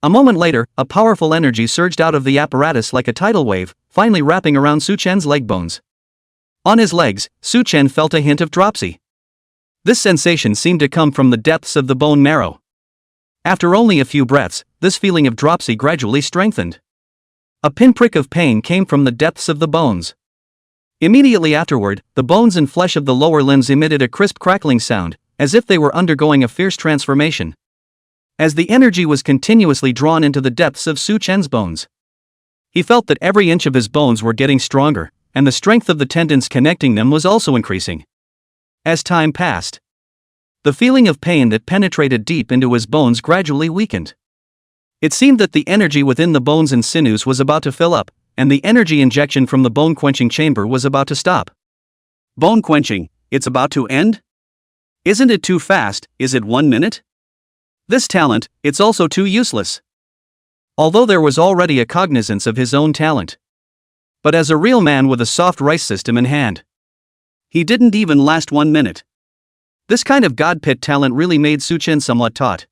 A moment later, a powerful energy surged out of the apparatus like a tidal wave, finally wrapping around Su Chen's leg bones. On his legs, Su Chen felt a hint of dropsy. This sensation seemed to come from the depths of the bone marrow. After only a few breaths, this feeling of dropsy gradually strengthened. A pinprick of pain came from the depths of the bones. Immediately afterward, the bones and flesh of the lower limbs emitted a crisp crackling sound, as if they were undergoing a fierce transformation. As the energy was continuously drawn into the depths of Su Chen's bones, he felt that every inch of his bones were getting stronger, and the strength of the tendons connecting them was also increasing. As time passed, the feeling of pain that penetrated deep into his bones gradually weakened. It seemed that the energy within the bones and sinews was about to fill up, and the energy injection from the bone-quenching chamber was about to stop. Bone quenching, it's about to end? Isn't it too fast? Is it 1 minute? This talent, it's also too useless. Although there was already a cognizance of his own talent. But as a real man with a soft rice system in hand, he didn't even last 1 minute. This kind of god pit talent really made Su Chen somewhat taut.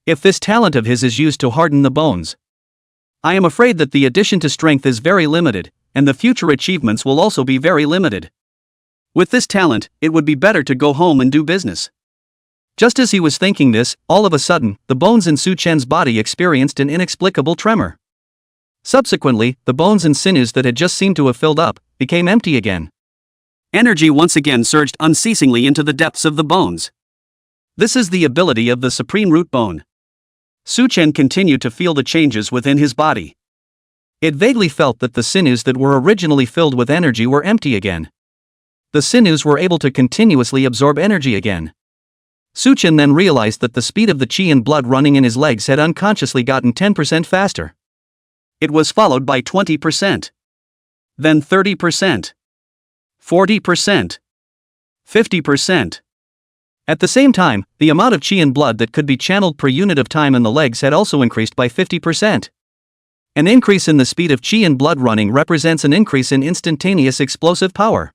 If this talent of his is used to harden the bones, I am afraid that the addition to strength is very limited, and the future achievements will also be very limited. With this talent, it would be better to go home and do business. Just as he was thinking this, all of a sudden, the bones in Su Chen's body experienced an inexplicable tremor. Subsequently, the bones and sinews that had just seemed to have filled up, became empty again. Energy once again surged unceasingly into the depths of the bones. This is the ability of the supreme root bone. Su Chen continued to feel the changes within his body. It vaguely felt that the sinews that were originally filled with energy were empty again. The sinews were able to continuously absorb energy again. Su Chen then realized that the speed of the qi and blood running in his legs had unconsciously gotten 10% faster. It was followed by 20%. Then 30%. 40%. 50%. At the same time, the amount of qi and blood that could be channeled per unit of time in the legs had also increased by 50%. An increase in the speed of qi and blood running represents an increase in instantaneous explosive power.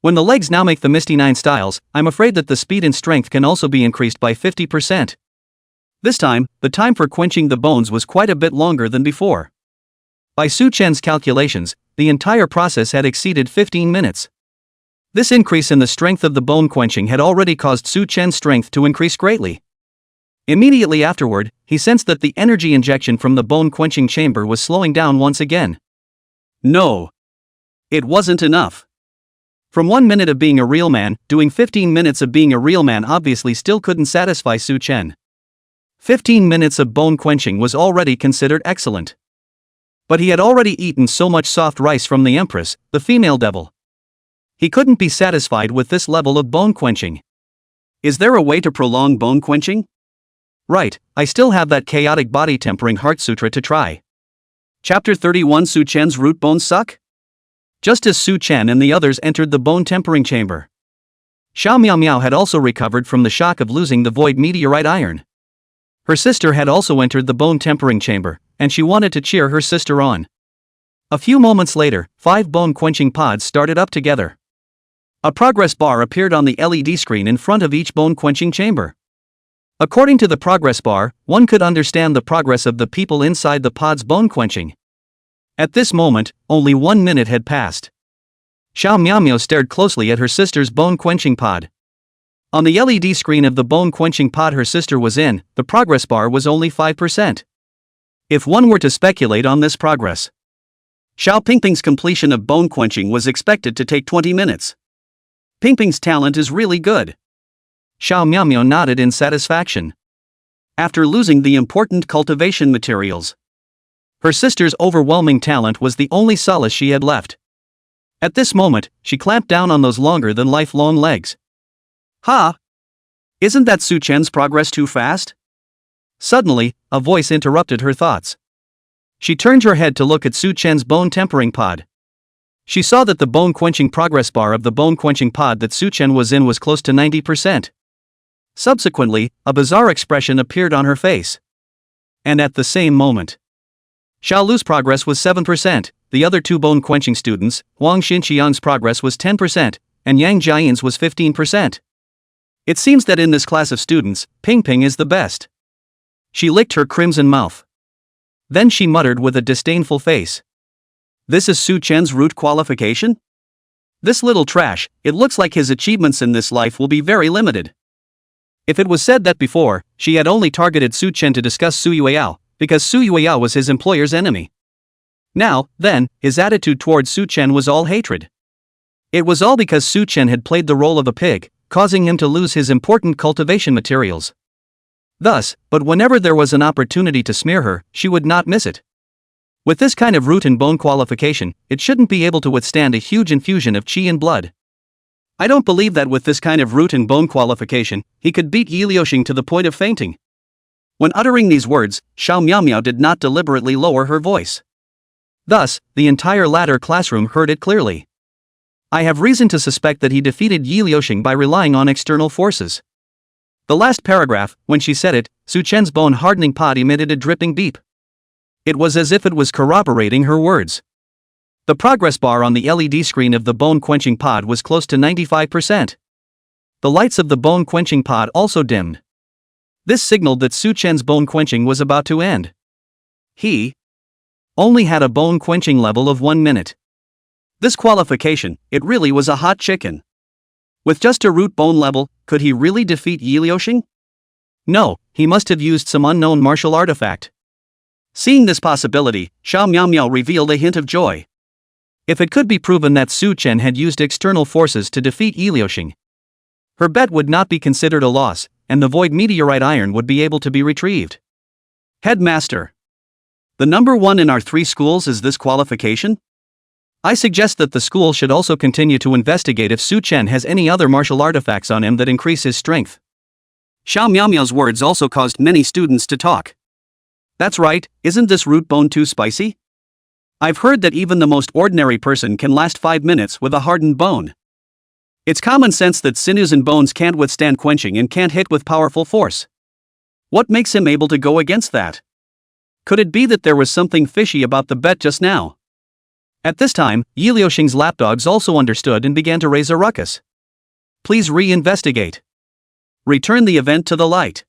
When the legs now make the Misty 9 styles, I'm afraid that the speed and strength can also be increased by 50%. This time, the time for quenching the bones was quite a bit longer than before. By Su Chen's calculations, the entire process had exceeded 15 minutes. This increase in the strength of the bone quenching had already caused Su Chen's strength to increase greatly. Immediately afterward, he sensed that the energy injection from the bone quenching chamber was slowing down once again. No. It wasn't enough. From 1 minute of being a real man, doing 15 minutes of being a real man obviously still couldn't satisfy Su Chen. 15 minutes of bone quenching was already considered excellent. But he had already eaten so much soft rice from the empress, the female devil. He couldn't be satisfied with this level of bone quenching. Is there a way to prolong bone quenching? Right, I still have that chaotic body tempering heart sutra to try. Chapter 31 Su Chen's root bones suck? Just as Su Chen and the others entered the bone tempering chamber, Xiao Miao had also recovered from the shock of losing the void meteorite iron. Her sister had also entered the bone tempering chamber, and she wanted to cheer her sister on. A few moments later, 5 bone quenching pods started up together. A progress bar appeared on the LED screen in front of each bone quenching chamber. According to the progress bar, one could understand the progress of the people inside the pod's bone quenching. At this moment, only 1 minute had passed. Xiao Miao stared closely at her sister's bone quenching pod. On the LED screen of the bone quenching pod her sister was in, the progress bar was only 5%. If one were to speculate on this progress, Xiao Pingping's completion of bone quenching was expected to take 20 minutes. Pingping's talent is really good. Xiao Miao nodded in satisfaction. After losing the important cultivation materials, her sister's overwhelming talent was the only solace she had left. At this moment, she clamped down on those longer-than-lifelong legs. Ha! Isn't that Su Chen's progress too fast? Suddenly, a voice interrupted her thoughts. She turned her head to look at Su Chen's bone tempering pod. She saw that the bone-quenching progress bar of the bone-quenching pod that Su Chen was in was close to 90%. Subsequently, a bizarre expression appeared on her face. And at the same moment, Xiao Lu's progress was 7%, the other two bone-quenching students, Wang Xinqiang's progress was 10%, and Yang Jiayin's was 15%. It seems that in this class of students, Ping Ping is the best. She licked her crimson mouth. Then she muttered with a disdainful face. This is Su Chen's root qualification? This little trash, it looks like his achievements in this life will be very limited. If it was said that before, she had only targeted Su Chen to discuss Su Yueyao, because Su Yueyao was his employer's enemy. Now, then, his attitude towards Su Chen was all hatred. It was all because Su Chen had played the role of a pig, causing him to lose his important cultivation materials. Thus, but whenever there was an opportunity to smear her, she would not miss it. With this kind of root and bone qualification, it shouldn't be able to withstand a huge infusion of qi and blood. I don't believe that with this kind of root and bone qualification, he could beat Yi Liuxing to the point of fainting. When uttering these words, Xiao Miaomiao did not deliberately lower her voice. Thus, the entire latter classroom heard it clearly. I have reason to suspect that he defeated Yi Liuxing by relying on external forces. The last paragraph, when she said it, Su Chen's bone-hardening pod emitted a dripping beep. It was as if it was corroborating her words. The progress bar on the LED screen of the bone-quenching pod was close to 95%. The lights of the bone-quenching pod also dimmed. This signaled that Su Chen's bone-quenching was about to end. He only had a bone-quenching level of 1 minute. This qualification, it really was a hot chicken. With just a root bone level, could he really defeat Yi Liuxing? No, he must have used some unknown martial artifact. Seeing this possibility, Xiao Miaomiao revealed a hint of joy. If it could be proven that Su Chen had used external forces to defeat Yi Liuxing, her bet would not be considered a loss, and the void meteorite iron would be able to be retrieved. Headmaster. The number 1 in our 3 schools is this qualification? I suggest that the school should also continue to investigate if Su Chen has any other martial artifacts on him that increase his strength. Xiao Miaomiao's words also caused many students to talk. That's right, isn't this root bone too spicy? I've heard that even the most ordinary person can last 5 minutes with a hardened bone. It's common sense that sinews and bones can't withstand quenching and can't hit with powerful force. What makes him able to go against that? Could it be that there was something fishy about the bet just now? At this time, Yi Liuxing's lapdogs also understood and began to raise a ruckus. Please re-investigate. Return the event to the light.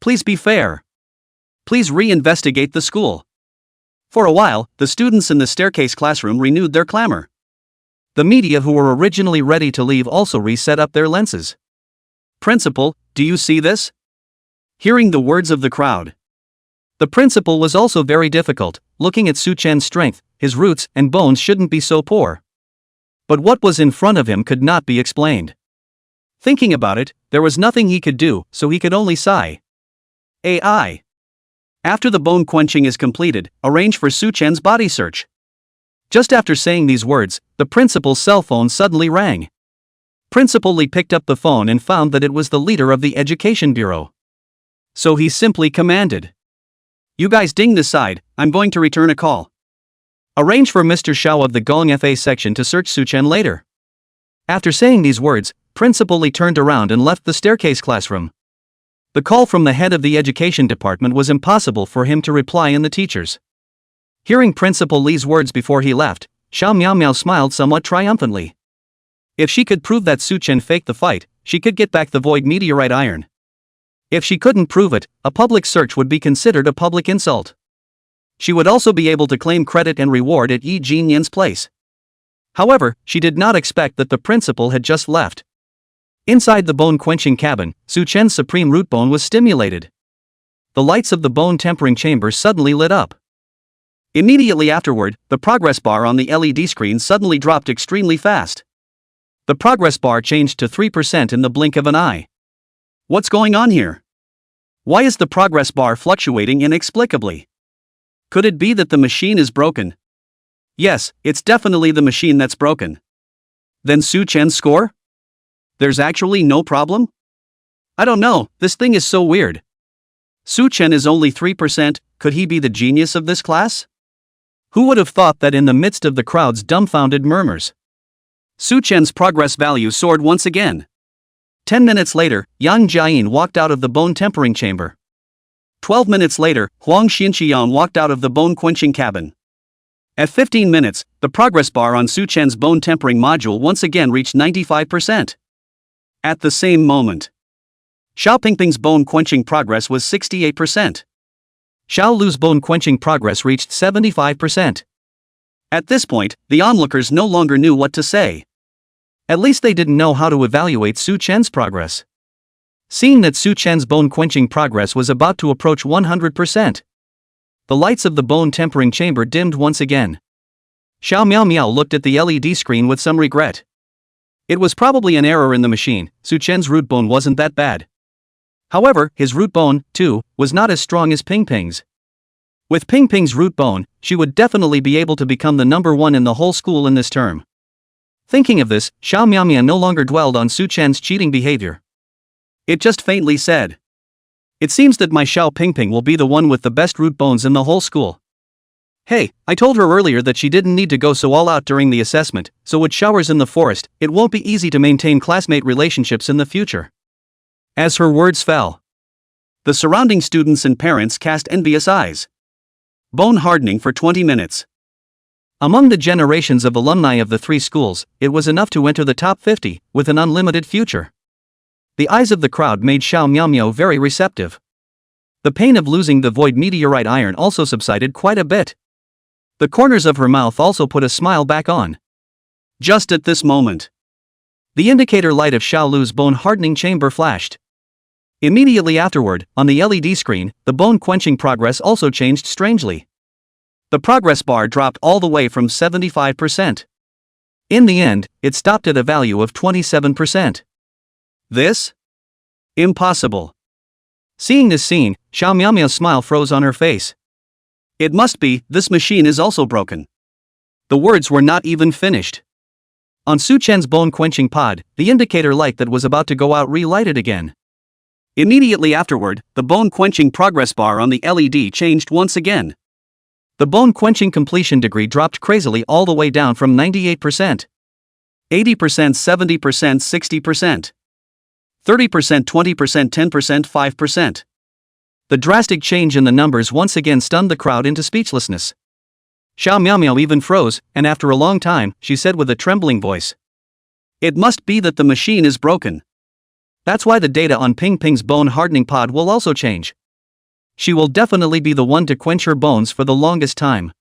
Please be fair. Please re-investigate the school. For a while, the students in the staircase classroom renewed their clamor. The media who were originally ready to leave also reset up their lenses. Principal, do you see this? Hearing the words of the crowd. The principal was also very difficult. Looking at Su Chen's strength, his roots and bones shouldn't be so poor. But what was in front of him could not be explained. Thinking about it, there was nothing he could do, so he could only sigh. AI. After the bone quenching is completed, arrange for Su Chen's body search. Just after saying these words, the principal's cell phone suddenly rang. Principal Li picked up the phone and found that it was the leader of the Education Bureau. So he simply commanded. You guys ding this side, I'm going to return a call. Arrange for Mr. Xiao of the Gong FA section to search Su Chen later. After saying these words, Principal Li turned around and left the staircase classroom. The call from the head of the education department was impossible for him to reply in the teachers. Hearing Principal Li's words before he left, Xiao Miaomiao smiled somewhat triumphantly. If she could prove that Su Chen faked the fight, she could get back the void meteorite iron. If she couldn't prove it, a public search would be considered a public insult. She would also be able to claim credit and reward at Yi Jinyan's place. However, she did not expect that the principal had just left. Inside the bone-quenching cabin, Su Chen's supreme root bone was stimulated. The lights of the bone-tempering chamber suddenly lit up. Immediately afterward, the progress bar on the LED screen suddenly dropped extremely fast. The progress bar changed to 3% in the blink of an eye. What's going on here? Why is the progress bar fluctuating inexplicably? Could it be that the machine is broken? Yes, it's definitely the machine that's broken. Then Su Chen's score? There's actually no problem? I don't know, this thing is so weird. Su Chen is only 3%, could he be the genius of this class? Who would have thought that in the midst of the crowd's dumbfounded murmurs, Su Chen's progress value soared once again. 10 minutes later, Yang Jiayin walked out of the bone tempering chamber. 12 minutes later, Huang Xinqiang walked out of the bone quenching cabin. At 15 minutes, the progress bar on Su Chen's bone tempering module once again reached 95%. At the same moment, Xiao Pingping's bone quenching progress was 68%. Xiao Lu's bone quenching progress reached 75%. At this point, the onlookers no longer knew what to say. At least they didn't know how to evaluate Su Chen's progress. Seeing that Su Chen's bone quenching progress was about to approach 100%, the lights of the bone tempering chamber dimmed once again. Xiao Miao Miao looked at the LED screen with some regret. It was probably an error in the machine. Su Chen's root bone wasn't that bad. However, his root bone, too, was not as strong as Ping Ping's. With Ping Ping's root bone, she would definitely be able to become the number one in the whole school in this term. Thinking of this, Xiao Miao Miao no longer dwelled on Su Chen's cheating behavior. It just faintly said, "It seems that my Xiao Pingping will be the one with the best root bones in the whole school." Hey, I told her earlier that she didn't need to go so all out during the assessment, so with showers in the forest, it won't be easy to maintain classmate relationships in the future. As her words fell, the surrounding students and parents cast envious eyes. Bone hardening for 20 minutes. Among the generations of alumni of the three schools, it was enough to enter the top 50, with an unlimited future. The eyes of the crowd made Xiao Miao Miao very receptive. The pain of losing the void meteorite iron also subsided quite a bit. The corners of her mouth also put a smile back on. Just at this moment, the indicator light of Xiao Lu's bone hardening chamber flashed. Immediately afterward, on the LED screen, the bone quenching progress also changed strangely. The progress bar dropped all the way from 75%. In the end, it stopped at a value of 27%. This? Impossible. Seeing this scene, Xiao Miao Miao's smile froze on her face. It must be, this machine is also broken. The words were not even finished. On Su Chen's bone quenching pod, the indicator light that was about to go out relighted again. Immediately afterward, the bone quenching progress bar on the LED changed once again. The bone quenching completion degree dropped crazily all the way down from 98%, 80%, 70%, 60%, 30%, 20%, 10%, 5%. The drastic change in the numbers once again stunned the crowd into speechlessness. Xiao Miao Miao even froze, and after a long time, she said with a trembling voice, "It must be that the machine is broken. That's why the data on Ping Ping's bone hardening pod will also change. She will definitely be the one to quench her bones for the longest time."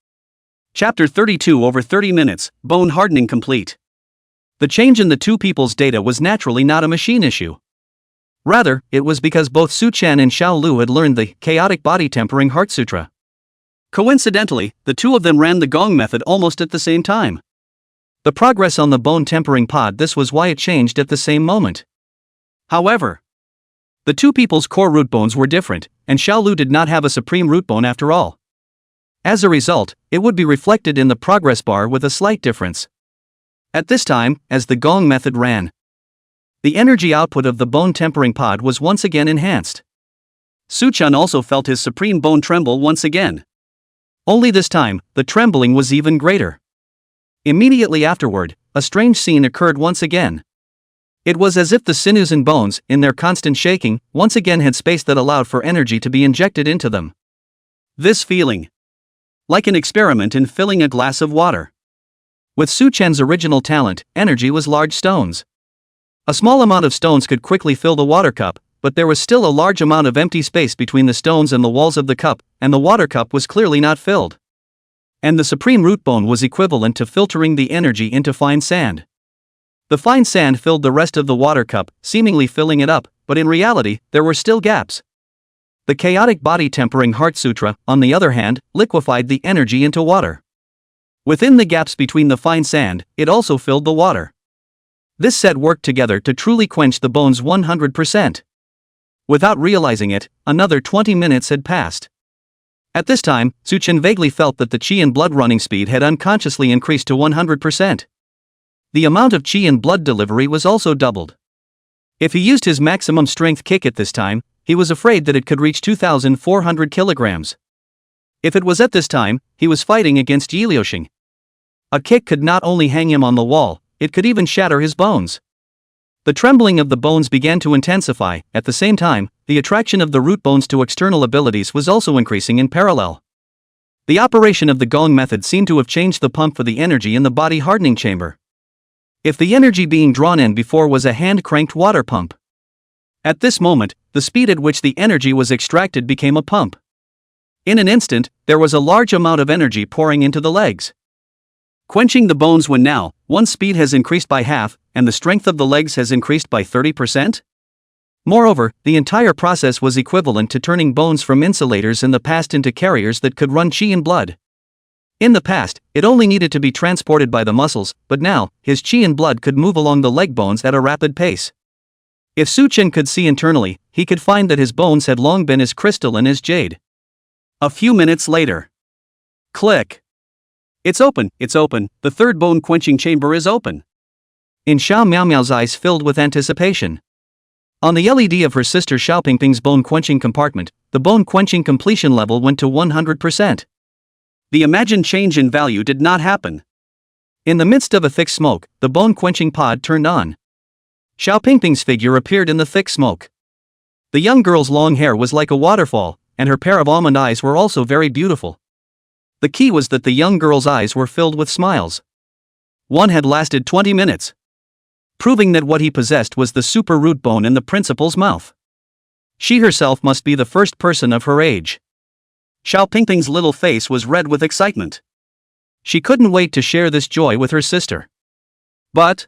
Chapter 32 over 30 minutes, bone hardening complete. The change in the two people's data was naturally not a machine issue. Rather, it was because both Su Chen and Xiao Lu had learned the chaotic body tempering Heart Sutra. Coincidentally, the two of them ran the gong method almost at the same time. The progress on the bone tempering pod, this was why it changed at the same moment. However, the two people's core root bones were different, and Xiao Lu did not have a supreme root bone after all. As a result, it would be reflected in the progress bar with a slight difference. At this time, as the gong method ran, the energy output of the bone tempering pod was once again enhanced. Su Chen also felt his supreme bone tremble once again. Only this time, the trembling was even greater. Immediately afterward, a strange scene occurred once again. It was as if the sinews and bones, in their constant shaking, once again had space that allowed for energy to be injected into them. This feeling, like an experiment in filling a glass of water. With Su Chen's original talent, energy was large stones. A small amount of stones could quickly fill the water cup, but there was still a large amount of empty space between the stones and the walls of the cup, and the water cup was clearly not filled. And the supreme root bone was equivalent to filtering the energy into fine sand. The fine sand filled the rest of the water cup, seemingly filling it up, but in reality, there were still gaps. The chaotic body tempering Heart Sutra, on the other hand, liquefied the energy into water. Within the gaps between the fine sand, it also filled the water. This set worked together to truly quench the bones 100%. Without realizing it, another 20 minutes had passed. At this time, Su Chen vaguely felt that the qi and blood running speed had unconsciously increased to 100%. The amount of qi and blood delivery was also doubled. If he used his maximum strength kick at this time, he was afraid that it could reach 2,400 kilograms. If it was at this time, he was fighting against Yi Liuxing. A kick could not only hang him on the wall, it could even shatter his bones. The trembling of the bones began to intensify. At the same time, the attraction of the root bones to external abilities was also increasing in parallel. The operation of the gong method seemed to have changed the pump for the energy in the body hardening chamber. If the energy being drawn in before was a hand-cranked water pump, at this moment, the speed at which the energy was extracted became a pump. In an instant, there was a large amount of energy pouring into the legs. Quenching the bones when now, one's speed has increased by half, and the strength of the legs has increased by 30%? Moreover, the entire process was equivalent to turning bones from insulators in the past into carriers that could run qi and blood. In the past, it only needed to be transported by the muscles, but now, his qi and blood could move along the leg bones at a rapid pace. If Su Chen could see internally, he could find that his bones had long been as crystalline as jade. A few minutes later. Click. It's open, the third bone-quenching chamber is open. In Xiao Miaomiao's eyes filled with anticipation. On the LED of her sister Xiao Pingping's bone-quenching compartment, the bone-quenching completion level went to 100%. The imagined change in value did not happen. In the midst of a thick smoke, the bone-quenching pod turned on. Xiao Pingping's figure appeared in the thick smoke. The young girl's long hair was like a waterfall, and her pair of almond eyes were also very beautiful. The key was that the young girl's eyes were filled with smiles. One had lasted 20 minutes. Proving that what he possessed was the super root bone in the principal's mouth. She herself must be the first person of her age. Xiao Pingping's little face was red with excitement. She couldn't wait to share this joy with her sister. But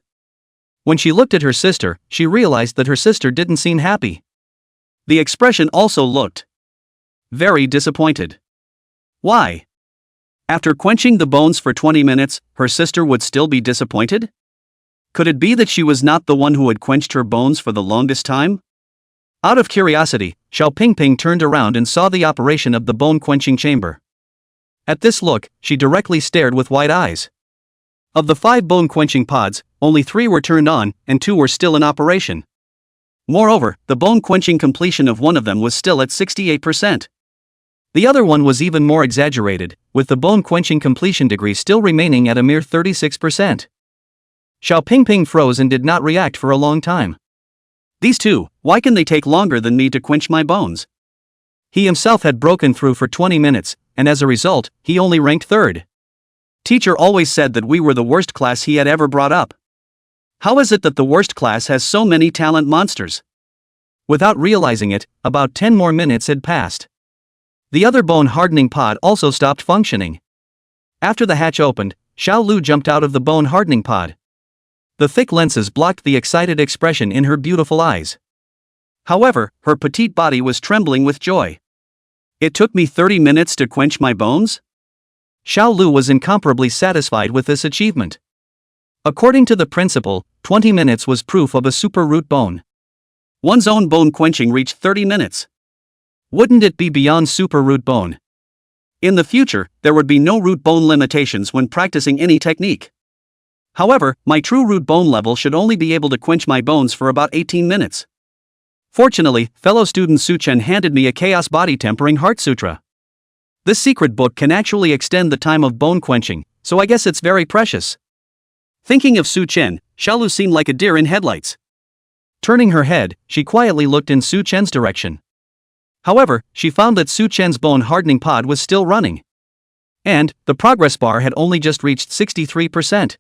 when she looked at her sister, she realized that her sister didn't seem happy. The expression also looked very disappointed. Why? After quenching the bones for 20 minutes, her sister would still be disappointed? Could it be that she was not the one who had quenched her bones for the longest time? Out of curiosity, Xiao Pingping turned around and saw the operation of the bone-quenching chamber. At this look, she directly stared with wide eyes. Of the 5 bone-quenching pods, only 3 were turned on, and 2 were still in operation. Moreover, the bone-quenching completion of one of them was still at 68%. The other one was even more exaggerated, with the bone-quenching completion degree still remaining at a mere 36%. Xiao Pingping froze and did not react for a long time. These two, why can they take longer than me to quench my bones? He himself had broken through for 20 minutes, and as a result, he only ranked 3rd. Teacher always said that we were the worst class he had ever brought up. How is it that the worst class has so many talent monsters? Without realizing it, about 10 more minutes had passed. The other bone hardening pod also stopped functioning. After the hatch opened, Xiao Lu jumped out of the bone hardening pod. The thick lenses blocked the excited expression in her beautiful eyes. However, her petite body was trembling with joy. It took me 30 minutes to quench my bones? Xiao Lu was incomparably satisfied with this achievement. According to the principal, 20 minutes was proof of a super root bone. One's own bone quenching reached 30 minutes. Wouldn't it be beyond super root bone? In the future, there would be no root bone limitations when practicing any technique. However, my true root bone level should only be able to quench my bones for about 18 minutes. Fortunately, fellow student Su Chen handed me a Chaos Body Tempering Heart Sutra. This secret book can actually extend the time of bone quenching, so I guess it's very precious. Thinking of Su Chen, Xiao Lu seemed like a deer in headlights. Turning her head, she quietly looked in Su Chen's direction. However, she found that Su Chen's bone hardening pod was still running. And the progress bar had only just reached 63%.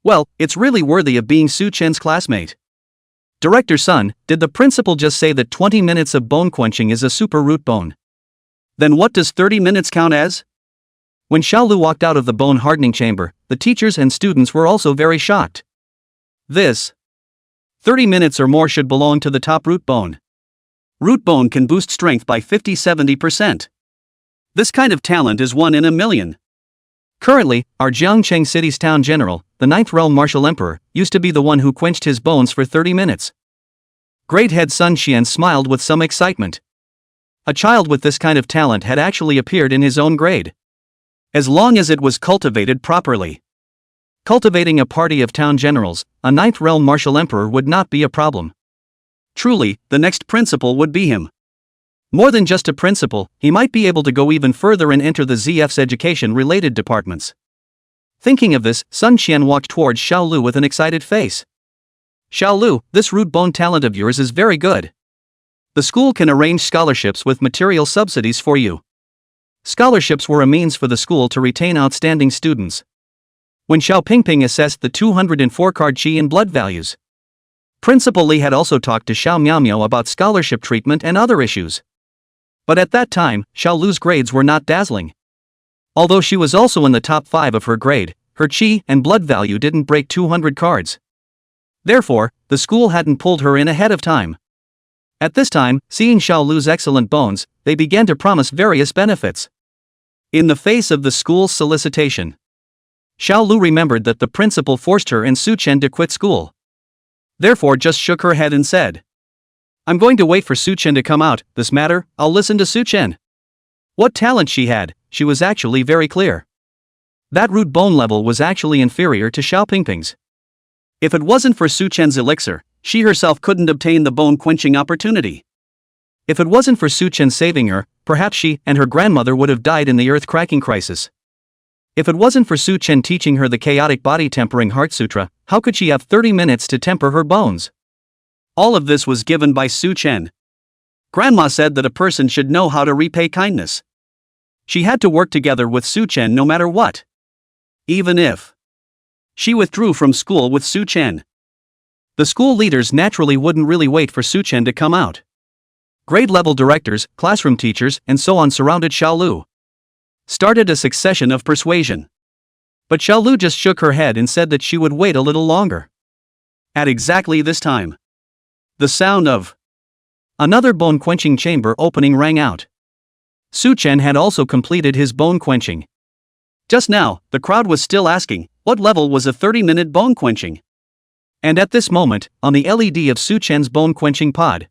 Well, it's really worthy of being Su Chen's classmate. Director Sun, did the principal just say that 20 minutes of bone quenching is a super root bone? Then what does 30 minutes count as? When Xiao Lu walked out of the bone hardening chamber, the teachers and students were also very shocked. This 30 minutes or more should belong to the top root bone. Root bone can boost strength by 50-70%. This kind of talent is 1 in a million. Currently, our Jiangcheng city's town general, the 9th realm martial emperor, used to be the one who quenched his bones for 30 minutes. Great head Sun Xian smiled with some excitement. A child with this kind of talent had actually appeared in his own grade. As long as it was cultivated properly. Cultivating a party of town generals, a 9th realm martial emperor would not be a problem. Truly, the next principal would be him. More than just a principal, he might be able to go even further and enter the ZF's education-related departments. Thinking of this, Sun Qian walked towards Xiao Lu with an excited face. Xiao Lu, this root bone talent of yours is very good. The school can arrange scholarships with material subsidies for you. Scholarships were a means for the school to retain outstanding students. When Xiao Pingping assessed the 204 card Qi and blood values, Principal Li had also talked to Xiao Miao about scholarship treatment and other issues. But at that time, Xiao Lu's grades were not dazzling. Although she was also in the top 5 of her grade, her Qi and blood value didn't break 200 cards. Therefore, the school hadn't pulled her in ahead of time. At this time, seeing Xiao Lu's excellent bones, they began to promise various benefits. In the face of the school's solicitation, Xiao Lu remembered that the principal forced her and Su Chen to quit school. Therefore just shook her head and said, "I'm going to wait for Su Chen to come out. This matter, I'll listen to Su Chen." What talent she had, she was actually very clear. That root bone level was actually inferior to Xiao Pingping's. If it wasn't for Su Chen's elixir, she herself couldn't obtain the bone-quenching opportunity. If it wasn't for Su Chen saving her, perhaps she and her grandmother would have died in the earth-cracking crisis. If it wasn't for Su Chen teaching her the chaotic body-tempering Heart Sutra, how could she have 30 minutes to temper her bones? All of this was given by Su Chen. Grandma said that a person should know how to repay kindness. She had to work together with Su Chen no matter what. Even if she withdrew from school with Su Chen, the school leaders naturally wouldn't really wait for Su Chen to come out. Grade-level directors, classroom teachers, and so on surrounded Xiao Lu. Started a succession of persuasion. But Xiao Lu just shook her head and said that she would wait a little longer. At exactly this time, the sound of another bone-quenching chamber opening rang out. Su Chen had also completed his bone-quenching. Just now, the crowd was still asking, what level was a 30-minute bone-quenching? And at this moment, on the LED of Su Chen's bone-quenching pod,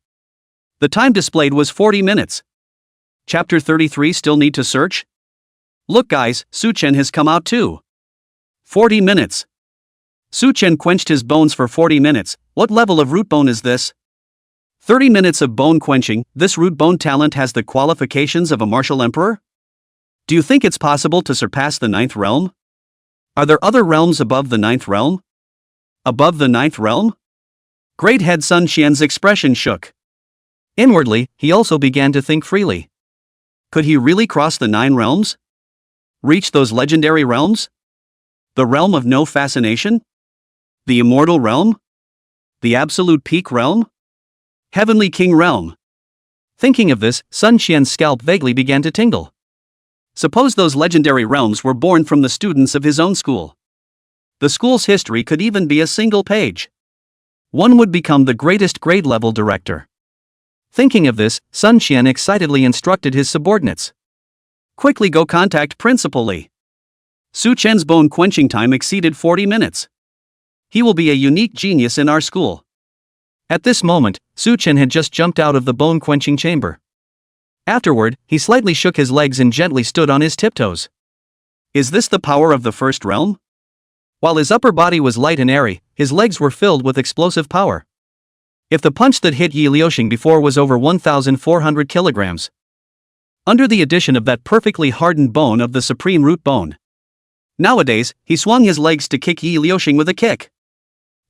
the time displayed was 40 minutes. Chapter 33 still need to search? Look guys, Su Chen has come out too. 40 minutes. Su Chen quenched his bones for 40 minutes, what level of root bone is this? 30 minutes of bone quenching, this root bone talent has the qualifications of a martial emperor? Do you think it's possible to surpass the 9th realm? Are there other realms above the 9th realm? Above the 9th realm? Great head Sun Qian's expression shook. Inwardly, he also began to think freely. Could he really cross the 9 realms? Reach those legendary realms? The realm of no fascination? The immortal realm? The absolute peak realm? Heavenly King realm? Thinking of this, Sun Qian's scalp vaguely began to tingle. Suppose those legendary realms were born from the students of his own school. The school's history could even be a single page. One would become the greatest grade-level director. Thinking of this, Sun Qian excitedly instructed his subordinates. Quickly go contact Principal Li. Su Chen's bone-quenching time exceeded 40 minutes. He will be a unique genius in our school. At this moment, Su Chen had just jumped out of the bone-quenching chamber. Afterward, he slightly shook his legs and gently stood on his tiptoes. Is this the power of the first realm? While his upper body was light and airy, his legs were filled with explosive power. If the punch that hit Yi Liuxing before was over 1,400 kilograms, under the addition of that perfectly hardened bone of the supreme root bone, nowadays, he swung his legs to kick Yi Liuxing with a kick.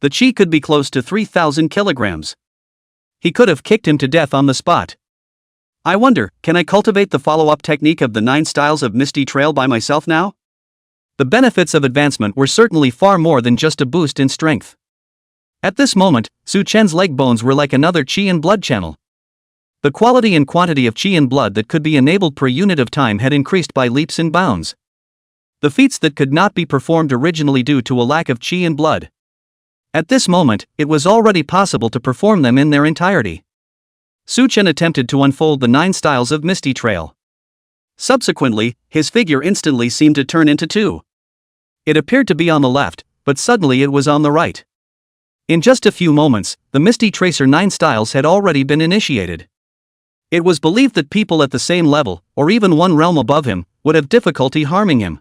The chi could be close to 3,000 kilograms. He could have kicked him to death on the spot. I wonder, can I cultivate the follow-up technique of the 9 styles of Misty Trail by myself now? The benefits of advancement were certainly far more than just a boost in strength. At this moment, Su Chen's leg bones were like another qi and blood channel. The quality and quantity of qi and blood that could be enabled per unit of time had increased by leaps and bounds. The feats that could not be performed originally due to a lack of qi and blood. At this moment, it was already possible to perform them in their entirety. Su Chen attempted to unfold the 9 styles of Misty Trail. Subsequently, his figure instantly seemed to turn into 2. It appeared to be on the left, but suddenly it was on the right. In just a few moments, the Misty Tracer 9 styles had already been initiated. It was believed that people at the same level, or even one realm above him, would have difficulty harming him.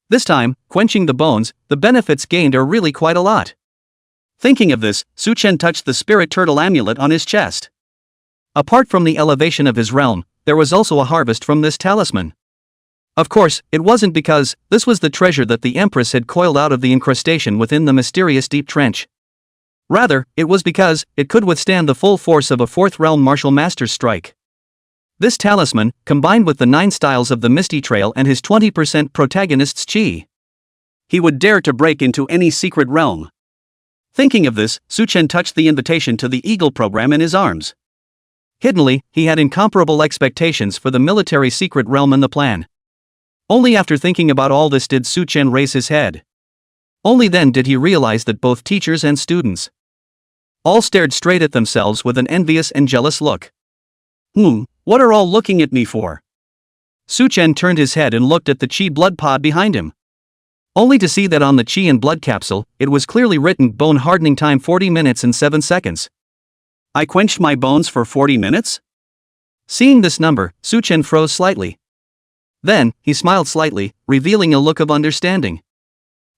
This time, quenching the bones, the benefits gained are really quite a lot. Thinking of this, Su Chen touched the spirit turtle amulet on his chest. Apart from the elevation of his realm, there was also a harvest from this talisman. Of course, it wasn't because this was the treasure that the Empress had coiled out of the incrustation within the mysterious deep trench. Rather, it was because it could withstand the full force of a fourth realm martial master's strike. This talisman, combined with the 9 styles of the Misty Trail and his 20% protagonist's chi, he would dare to break into any secret realm. Thinking of this, Su Chen touched the invitation to the Eagle program in his arms. Hiddenly, he had incomparable expectations for the military secret realm and the plan. Only after thinking about all this did Su Chen raise his head. Only then did he realize that both teachers and students all stared straight at themselves with an envious and jealous look. What are all looking at me for? Su Chen turned his head and looked at the chi blood pod behind him. Only to see that on the chi and blood capsule, it was clearly written bone hardening time 40 minutes and 7 seconds. I quenched my bones for 40 minutes? Seeing this number, Su Chen froze slightly. Then, he smiled slightly, revealing a look of understanding.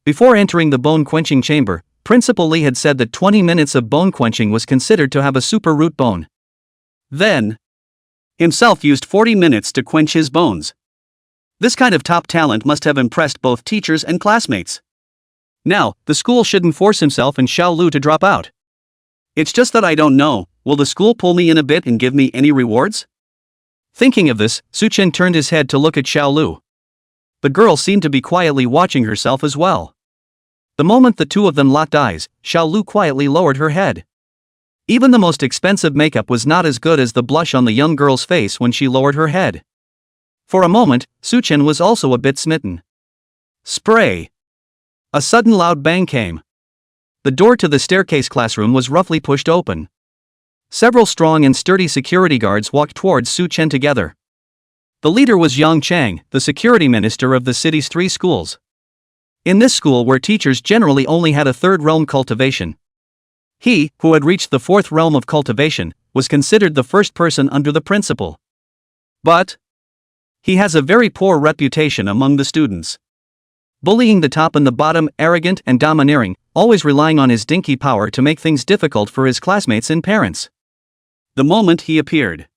Before entering the bone-quenching chamber, Principal Li had said that 20 minutes of bone quenching was considered to have a super root bone. Then, himself used 40 minutes to quench his bones. This kind of top talent must have impressed both teachers and classmates. Now, the school shouldn't force himself and Xiao Lu to drop out. It's just that I don't know, will the school pull me in a bit and give me any rewards? Thinking of this, Su Chen turned his head to look at Xiao Lu. The girl seemed to be quietly watching herself as well. The moment the two of them locked eyes, Xiao Lu quietly lowered her head. Even the most expensive makeup was not as good as the blush on the young girl's face when she lowered her head. For a moment, Su Chen was also a bit smitten. Spray! A sudden loud bang came. The door to the staircase classroom was roughly pushed open. Several strong and sturdy security guards walked towards Su Chen together. The leader was Yang Chang, the security minister of the city's 3 schools. In this school where teachers generally only had a 3rd realm cultivation, he, who had reached the 4th realm of cultivation, was considered the first person under the principal. But he has a very poor reputation among the students. Bullying the top and the bottom, arrogant and domineering, always relying on his dinky power to make things difficult for his classmates and parents. The moment he appeared,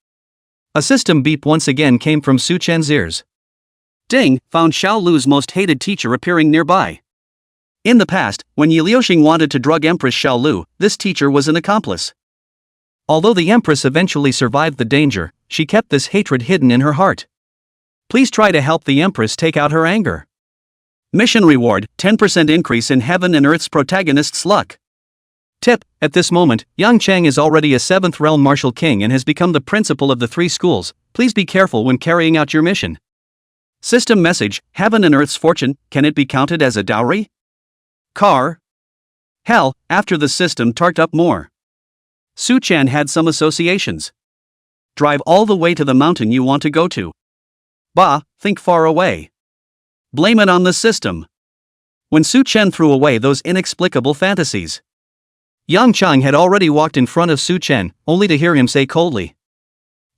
a system beep once again came from Su Chen's ears. Ding, found Xiao Lu's most hated teacher appearing nearby. In the past, when Yi Liuxing wanted to drug Empress Xiao Lu, this teacher was an accomplice. Although the Empress eventually survived the danger, she kept this hatred hidden in her heart. Please try to help the Empress take out her anger. Mission reward, 10% increase in heaven and earth's protagonist's luck. Tip, at this moment, Yang Chang is already a 7th realm martial king and has become the principal of the 3 schools. Please be careful when carrying out your mission. System message, heaven and earth's fortune, can it be counted as a dowry? Car? Hell, after the system tarked up more. Su Chen had some associations. Drive all the way to the mountain you want to go to. Bah, think far away. Blame it on the system. When Su Chen threw away those inexplicable fantasies, Yang Chang had already walked in front of Su Chen, only to hear him say coldly,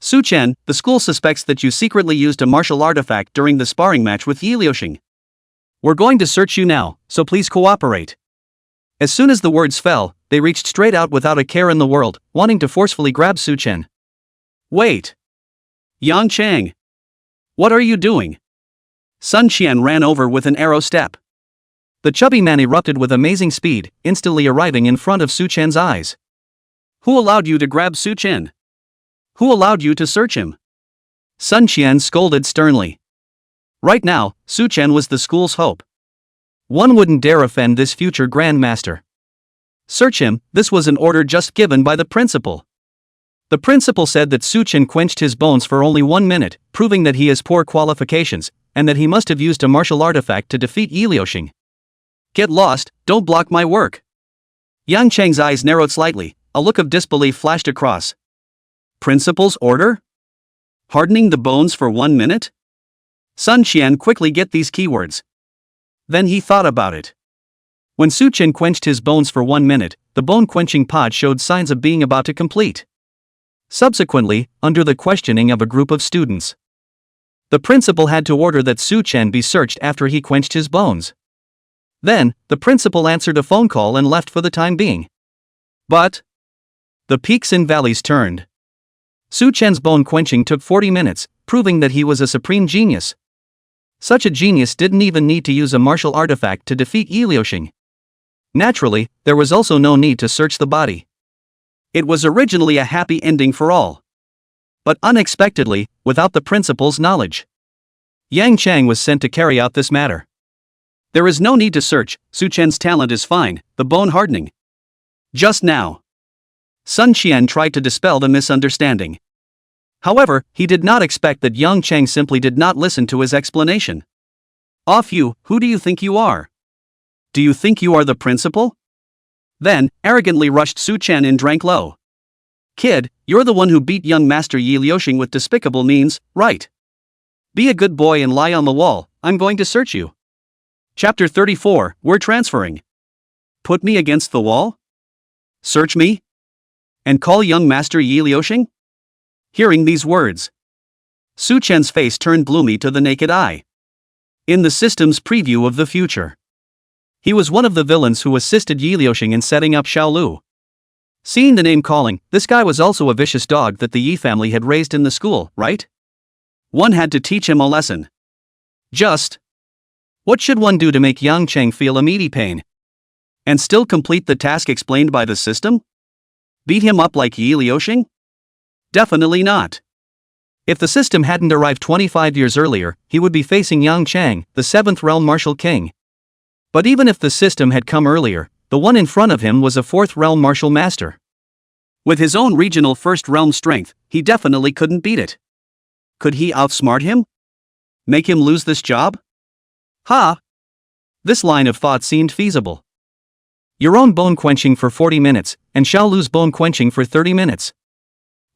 Su Chen, the school suspects that you secretly used a martial artifact during the sparring match with Yi Liuxing. We're going to search you now, so please cooperate. As soon as the words fell, they reached straight out without a care in the world, wanting to forcefully grab Su Chen. Wait! Yang Chang! What are you doing? Sun Qian ran over with an arrow step. The chubby man erupted with amazing speed, instantly arriving in front of Su Chen's eyes. Who allowed you to grab Su Chen? Who allowed you to search him? Sun Qian scolded sternly. Right now, Su Chen was the school's hope. One wouldn't dare offend this future grandmaster. Search him, this was an order just given by the principal. The principal said that Su Chen quenched his bones for only 1 minute, proving that he has poor qualifications, and that he must have used a martial artifact to defeat Yi Liuxing. Get lost, don't block my work. Yang Chang's eyes narrowed slightly, a look of disbelief flashed across. Principal's order? Hardening the bones for 1 minute? Sun Qian quickly get these keywords. Then he thought about it. When Su Chen quenched his bones for 1 minute, the bone-quenching pod showed signs of being about to complete. Subsequently, under the questioning of a group of students, the principal had to order that Su Chen be searched after he quenched his bones. Then, the principal answered a phone call and left for the time being. But the peaks and valleys turned. Su Chen's bone quenching took 40 minutes, proving that he was a supreme genius. Such a genius didn't even need to use a martial artifact to defeat Yi Liuxing. Naturally, there was also no need to search the body. It was originally a happy ending for all. But unexpectedly, without the principal's knowledge, Yang Chang was sent to carry out this matter. There is no need to search, Su Chen's talent is fine, the bone hardening. Just now. Sun Qian tried to dispel the misunderstanding. However, he did not expect that Yang Chang simply did not listen to his explanation. Off you, who do you think you are? Do you think you are the principal? Then, arrogantly rushed Su Chen and drank low. Kid, you're the one who beat young Master Yi Liuxing with despicable means, right? Be a good boy and lie on the wall, I'm going to search you. Chapter 34, We're transferring. Put me against the wall? Search me? And call young Master Yi Liuxing? Hearing these words, Su Chen's face turned gloomy to the naked eye. In the system's preview of the future, he was one of the villains who assisted Yi Liuxing in setting up Xiao Lu. Seeing the name calling, this guy was also a vicious dog that the Yi family had raised in the school, right? One had to teach him a lesson. Just what should one do to make Yang Cheng feel a meaty pain? And still complete the task explained by the system? Beat him up like Yi Liuxing? Definitely not. If the system hadn't arrived 25 years earlier, he would be facing Yang Chang, the 7th realm martial king. But even if the system had come earlier, the one in front of him was a 4th realm martial master. With his own regional 1st realm strength, he definitely couldn't beat it. Could he outsmart him? Make him lose this job? Ha! This line of thought seemed feasible. Your own bone quenching for 40 minutes, and Xiao Lu's bone quenching for 30 minutes.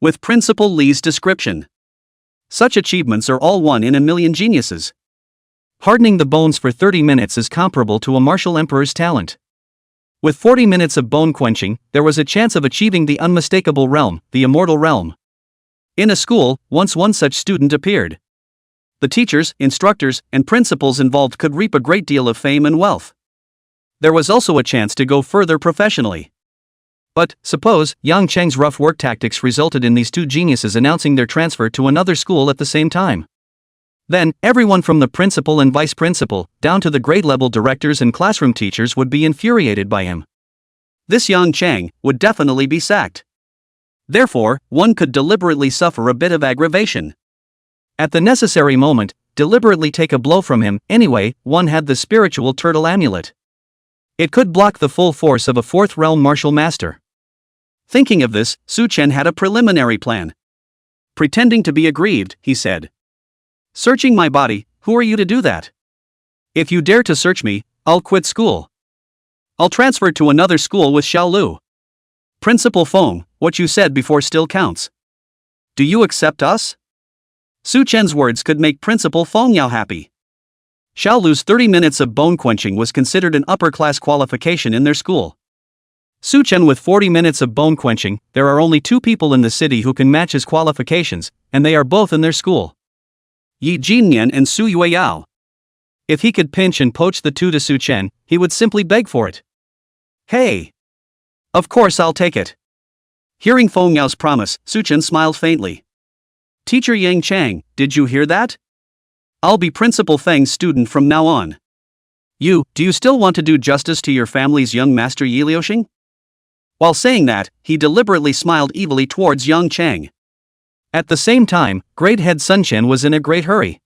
With Principal Li's description. Such achievements are all one in a million geniuses. Hardening the bones for 30 minutes is comparable to a martial emperor's talent. With 40 minutes of bone quenching, there was a chance of achieving the unmistakable realm, the immortal realm. In a school, once one such student appeared. The teachers, instructors, and principals involved could reap a great deal of fame and wealth. There was also a chance to go further professionally. But, suppose, Yang Cheng's rough work tactics resulted in these two geniuses announcing their transfer to another school at the same time. Then, everyone from the principal and vice principal, down to the grade-level directors and classroom teachers would be infuriated by him. This Yang Cheng would definitely be sacked. Therefore, one could deliberately suffer a bit of aggravation. At the necessary moment, deliberately take a blow from him. Anyway, one had the spiritual turtle amulet. It could block the full force of a 4th realm martial master. Thinking of this, Su Chen had a preliminary plan. Pretending to be aggrieved, he said. Searching my body, who are you to do that? If you dare to search me, I'll quit school. I'll transfer to another school with Xiao Lu. Principal Feng, what you said before still counts. Do you accept us? Su Chen's words could make Principal Feng Yao happy. Xiao Lu's 30 minutes of bone quenching was considered an upper-class qualification in their school. Su Chen with 40 minutes of bone quenching, there are only 2 people in the city who can match his qualifications, and they are both in their school. Yi Jinyan and Su Yueyao. If he could pinch and poach the two to Su Chen, he would simply beg for it. Hey! Of course I'll take it. Hearing Feng Yao's promise, Su Chen smiled faintly. Teacher Yang Chang, did you hear that? I'll be Principal Feng's student from now on. Do you still want to do justice to your family's young master Yi Liuxing? While saying that, he deliberately smiled evilly towards Yang Chang. At the same time, Great Head Sun Chen was in a great hurry.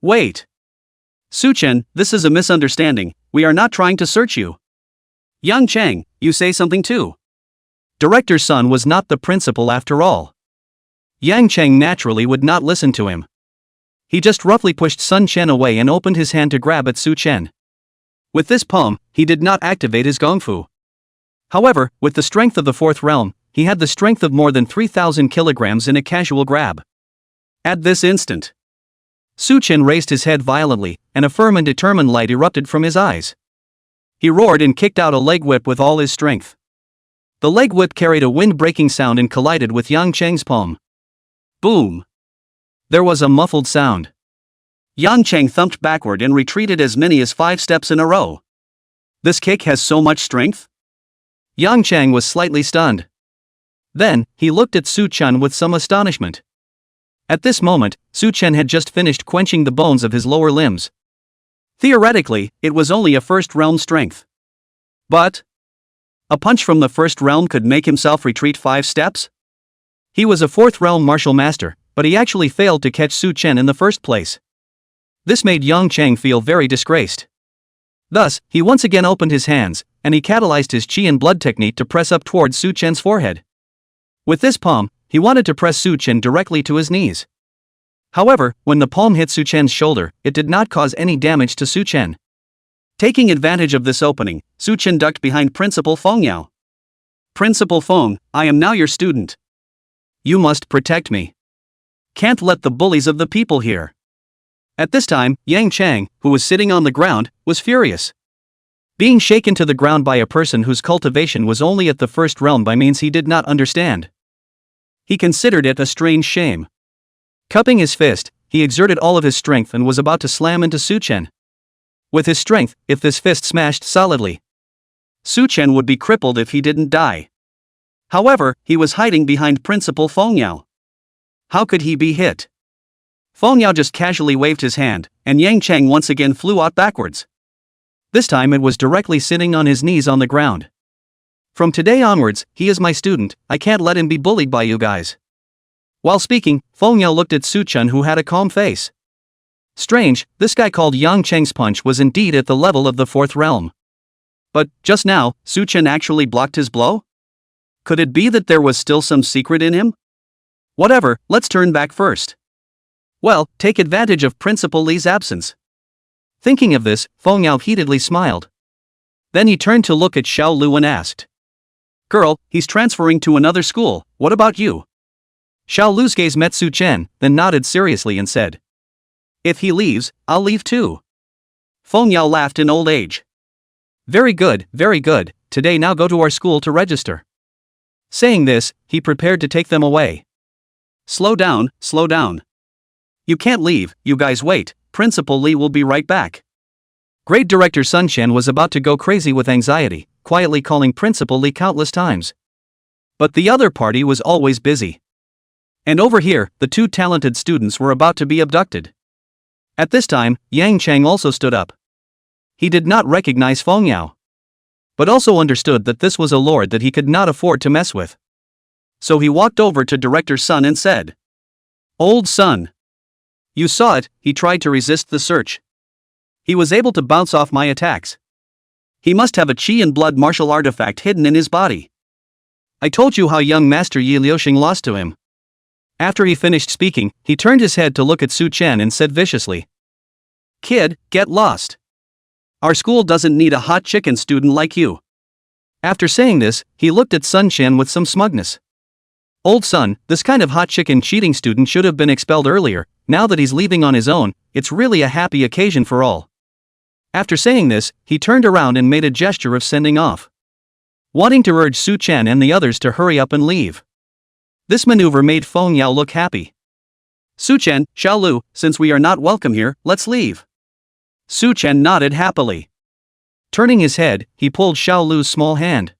Wait. Su Chen, this is a misunderstanding, we are not trying to search you. Yang Chang, you say something too. Director's son was not the principal after all. Yang Chang naturally would not listen to him. He just roughly pushed Sun Chen away and opened his hand to grab at Su Chen. With this palm, he did not activate his gongfu. However, with the strength of the 4th realm, he had the strength of more than 3,000 kilograms in a casual grab. At this instant, Su Chen raised his head violently, and a firm and determined light erupted from his eyes. He roared and kicked out a leg whip with all his strength. The leg whip carried a wind-breaking sound and collided with Yang Cheng's palm. Boom! There was a muffled sound. Yang Cheng thumped backward and retreated as many as 5 steps in a row. This kick has so much strength? Yang Cheng was slightly stunned. Then, he looked at Su Chen with some astonishment. At this moment, Su Chen had just finished quenching the bones of his lower limbs. Theoretically, it was only a first realm strength. But a punch from the first realm could make himself retreat 5 steps? He was a fourth realm martial master, but he actually failed to catch Su Chen in the first place. This made Yang Chang feel very disgraced. Thus, he once again opened his hands, and he catalyzed his chi and blood technique to press up towards Su Chen's forehead. With this palm, he wanted to press Su Chen directly to his knees. However, when the palm hit Su Chen's shoulder, it did not cause any damage to Su Chen. Taking advantage of this opening, Su Chen ducked behind Principal Feng Yao. Principal Feng, I am now your student. You must protect me. Can't let the bullies of the people hear. At this time, Yang Chang, who was sitting on the ground, was furious. Being shaken to the ground by a person whose cultivation was only at the first realm by means he did not understand. He considered it a strange shame. Cupping his fist, he exerted all of his strength and was about to slam into Su Chen. With his strength, if this fist smashed solidly, Su Chen would be crippled if he didn't die. However, he was hiding behind Principal Feng Yao. How could he be hit? Feng Yao just casually waved his hand, and Yang Chang once again flew out backwards. This time it was directly sitting on his knees on the ground. From today onwards, he is my student, I can't let him be bullied by you guys. While speaking, Feng Yao looked at Su Chen, who had a calm face. Strange, this guy called Yang Chang's punch was indeed at the level of the fourth realm. But, just now, Su Chen actually blocked his blow? Could it be that there was still some secret in him? Whatever, let's turn back first. Well, take advantage of Principal Li's absence. Thinking of this, Feng Yao heatedly smiled. Then he turned to look at Xiao Lu and asked. Girl, he's transferring to another school, what about you? Xiao Lu's gaze met Su Chen, then nodded seriously and said. If he leaves, I'll leave too. Feng Yao laughed in old age. Very good, today now go to our school to register. Saying this, he prepared to take them away. Slow down. You can't leave, you guys wait, Principal Li will be right back. Grade Director Sun Chen was about to go crazy with anxiety, quietly calling Principal Li countless times. But the other party was always busy. And over here, the 2 talented students were about to be abducted. At this time, Yang Chang also stood up. He did not recognize Feng Yao, but also understood that this was a lord that he could not afford to mess with. So he walked over to Director Sun and said, Old Sun. You saw it, he tried to resist the search. He was able to bounce off my attacks. He must have a chi and blood martial artifact hidden in his body. I told you how young Master Yi Liuxing lost to him. After he finished speaking, he turned his head to look at Su Chen and said viciously. Kid, get lost. Our school doesn't need a hot chicken student like you. After saying this, he looked at Sun Chen with some smugness. Old Sun, this kind of hot chicken cheating student should have been expelled earlier. Now that he's leaving on his own, it's really a happy occasion for all. After saying this, he turned around and made a gesture of sending off, wanting to urge Su Chen and the others to hurry up and leave. This maneuver made Feng Yao look happy. Su Chen, Xiao Lu, since we are not welcome here, let's leave. Su Chen nodded happily. Turning his head, he pulled Xiao Lu's small hand.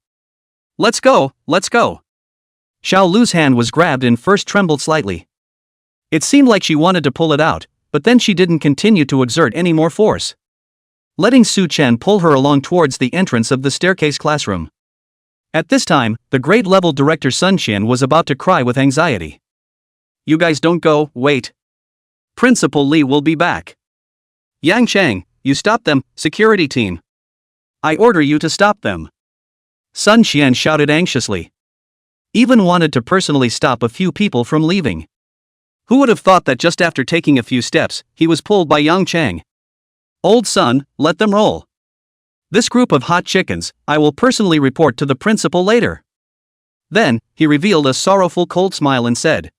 Let's go. Xiao Lu's hand was grabbed and first trembled slightly. It seemed like she wanted to pull it out, but then she didn't continue to exert any more force, letting Su Chen pull her along towards the entrance of the staircase classroom. At this time, the grade-level director Sun Qian was about to cry with anxiety. You guys don't go, wait. Principal Li will be back. Yang Chang, you stop them, security team. I order you to stop them. Sun Qian shouted anxiously. Even wanted to personally stop a few people from leaving. Who would have thought that just after taking a few steps, he was pulled by Yang Chang? Old Sun, let them roll. This group of hot chickens, I will personally report to the principal later. Then, he revealed a sorrowful cold smile and said.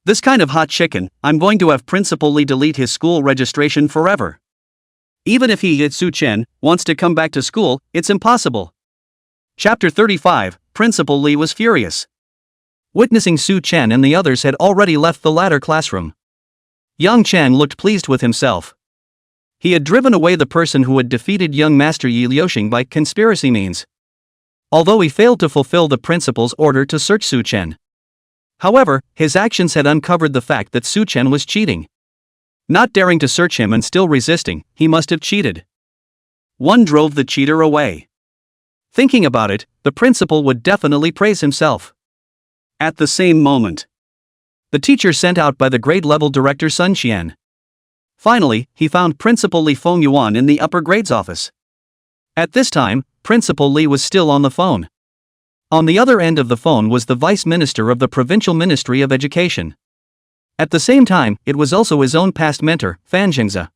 This kind of hot chicken, I'm going to have Principal Li delete his school registration forever. Even if he, Su Chen, wants to come back to school, it's impossible. Chapter 35, Principal Li was furious. Witnessing Su Chen and the others had already left the latter classroom, Yang Chang looked pleased with himself. He had driven away the person who had defeated young Master Yi Liuxing by conspiracy means. although he failed to fulfill the principal's order to search Su Chen. However, his actions had uncovered the fact that Su Chen was cheating. Not daring to search him and still resisting, he must have cheated. One drove the cheater away. Thinking about it, the principal would definitely praise himself. At the same moment, the teacher sent out by the grade-level director Sun Xian. Finally, he found Principal Li Fengyuan in the upper grades office. At this time, Principal Li was still on the phone. On the other end of the phone was the Vice Minister of the Provincial Ministry of Education. At the same time, it was also his own past mentor, Fan Zhengze.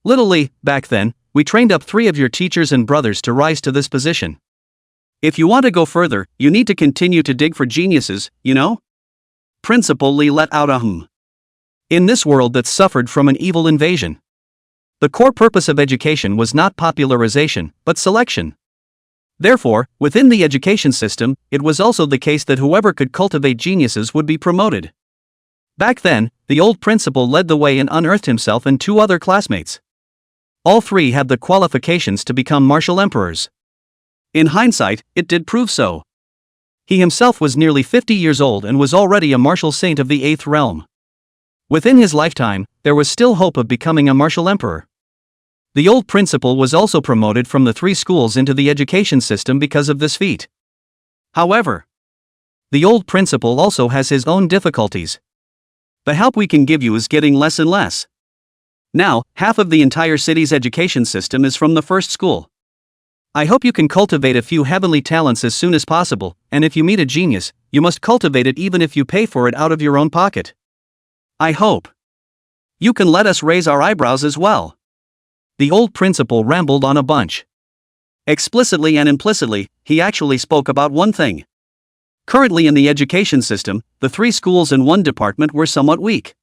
Little Li, back then, we trained up 3 of your teachers and brothers to rise to this position. If you want to go further, you need to continue to dig for geniuses, you know? Principal Li let out a hum. In this world that suffered from an evil invasion, the core purpose of education was not popularization, but selection. Therefore, within the education system, it was also the case that whoever could cultivate geniuses would be promoted. Back then, the old principal led the way and unearthed himself and 2 other classmates. All 3 had the qualifications to become martial emperors. In hindsight, it did prove so. He himself was nearly 50 years old and was already a martial saint of the 8th realm. Within his lifetime, there was still hope of becoming a martial emperor. The old principal was also promoted from the 3 schools into the education system because of this feat. However, the old principal also has his own difficulties. The help we can give you is getting less and less. Now, half of the entire city's education system is from the first school. I hope you can cultivate a few heavenly talents as soon as possible, and if you meet a genius, you must cultivate it even if you pay for it out of your own pocket. I hope you can let us raise our eyebrows as well. The old principal rambled on a bunch. Explicitly and implicitly, he actually spoke about one thing. Currently in the education system, the 3 schools and 1 department were somewhat weak.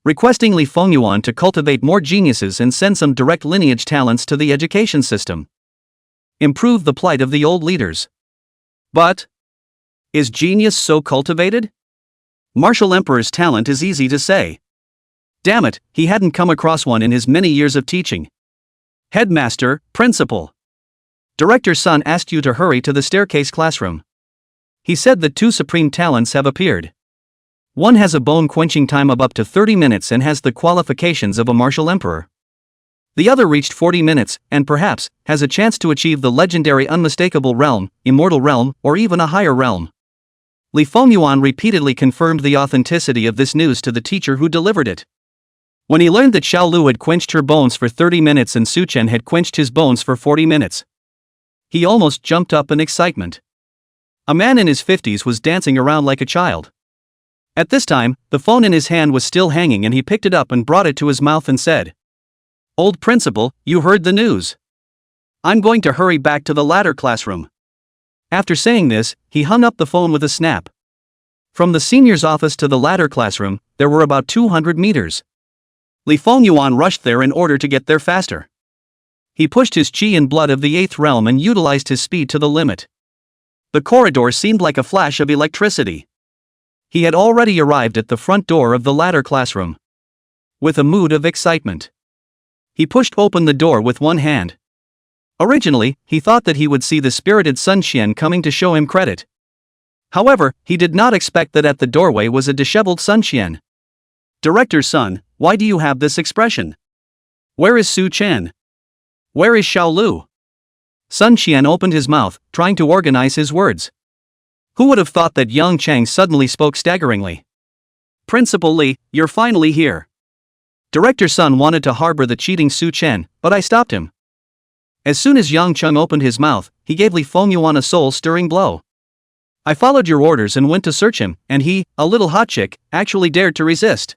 Requesting Li Fengyuan to cultivate more geniuses and send some direct lineage talents to the education system. Improve the plight of the old leaders. But is genius so cultivated? Martial Emperor's talent is easy to say. Damn it, he hadn't come across one in his many years of teaching. Headmaster, Principal. Director Sun asked you to hurry to the staircase classroom. He said that 2 supreme talents have appeared. One has a bone-quenching time of up to 30 minutes and has the qualifications of a martial emperor. The other reached 40 minutes, and perhaps, has a chance to achieve the legendary unmistakable realm, immortal realm, or even a higher realm. Li Fengyuan repeatedly confirmed the authenticity of this news to the teacher who delivered it. When he learned that Xiao Lu had quenched her bones for 30 minutes and Su Chen had quenched his bones for 40 minutes, he almost jumped up in excitement. A man in his 50s was dancing around like a child. At this time, the phone in his hand was still hanging and he picked it up and brought it to his mouth and said, "Old principal, you heard the news. I'm going to hurry back to the ladder classroom." After saying this, he hung up the phone with a snap. From the senior's office to the ladder classroom, there were about 200 meters. Li Fengyuan rushed there in order to get there faster. He pushed his chi and blood of the 8th realm and utilized his speed to the limit. The corridor seemed like a flash of electricity. He had already arrived at the front door of the ladder classroom. With a mood of excitement, he pushed open the door with one hand. Originally, he thought that he would see the spirited Sun Xian coming to show him credit. However, he did not expect that at the doorway was a disheveled Sun Xian. "Director Sun, why do you have this expression? Where is Su Chen? Where is Xiao Lu?" Sun Xian opened his mouth, trying to organize his words. Who would have thought that young Chang suddenly spoke staggeringly? "Principal Li, you're finally here. Director Sun wanted to harbor the cheating Su Chen, but I stopped him." As soon as Yang Cheng opened his mouth, he gave Li Fengyuan a soul-stirring blow. "I followed your orders and went to search him, and he, a little hot chick, actually dared to resist.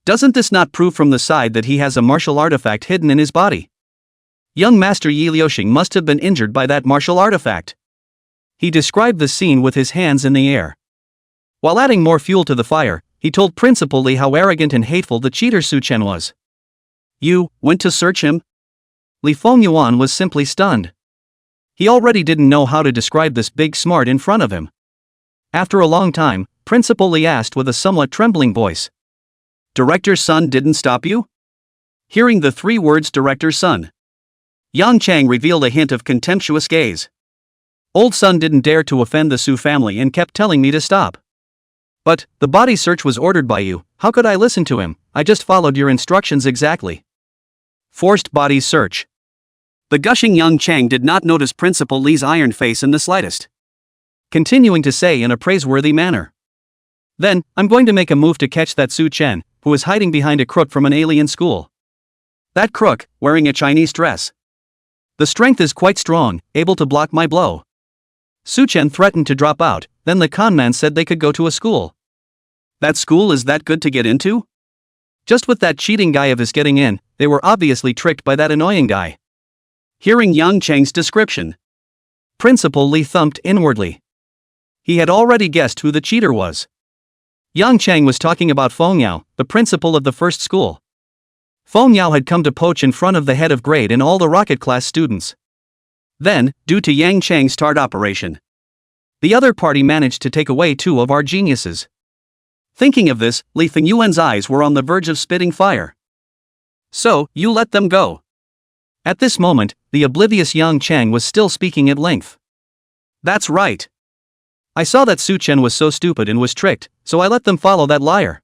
Doesn't this not prove from the side that he has a martial artifact hidden in his body? Young Master Yi Liuxing must have been injured by that martial artifact." He described the scene with his hands in the air. While adding more fuel to the fire, he told Principal Li how arrogant and hateful the cheater Su Chen was. "You went to search him?" Li Fengyuan was simply stunned. He already didn't know how to describe this big smart in front of him. After a long time, Principal Li asked with a somewhat trembling voice, "Director Sun didn't stop you?" Hearing the 3 words Director Sun, Yang Chang revealed a hint of contemptuous gaze. Old Sun didn't dare to offend the Su family and kept telling me to stop. But, the body search was ordered by you, how could I listen to him? I just followed your instructions exactly. Forced body search. The gushing young Chang did not notice Principal Li's iron face in the slightest. Continuing to say in a praiseworthy manner. Then, I'm going to make a move to catch that Su Chen, who is hiding behind a crook from an alien school. That crook, wearing a Chinese dress. The strength is quite strong, able to block my blow. Su Chen threatened to drop out, then the conman said they could go to a school. That school is that good to get into? Just with that cheating guy of his getting in, they were obviously tricked by that annoying guy. Hearing Yang Cheng's description, Principal Li thumped inwardly. He had already guessed who the cheater was. Yang Cheng was talking about Feng Yao, the principal of the first school. Feng Yao had come to poach in front of the head of grade and all the rocket class students. Then, due to Yang Cheng's tart operation, the other party managed to take away 2 of our geniuses. Thinking of this, Li Fengyuan's eyes were on the verge of spitting fire. So, you let them go. At this moment, the oblivious Yang Cheng was still speaking at length. That's right. I saw that Su Chen was so stupid and was tricked, so I let them follow that liar.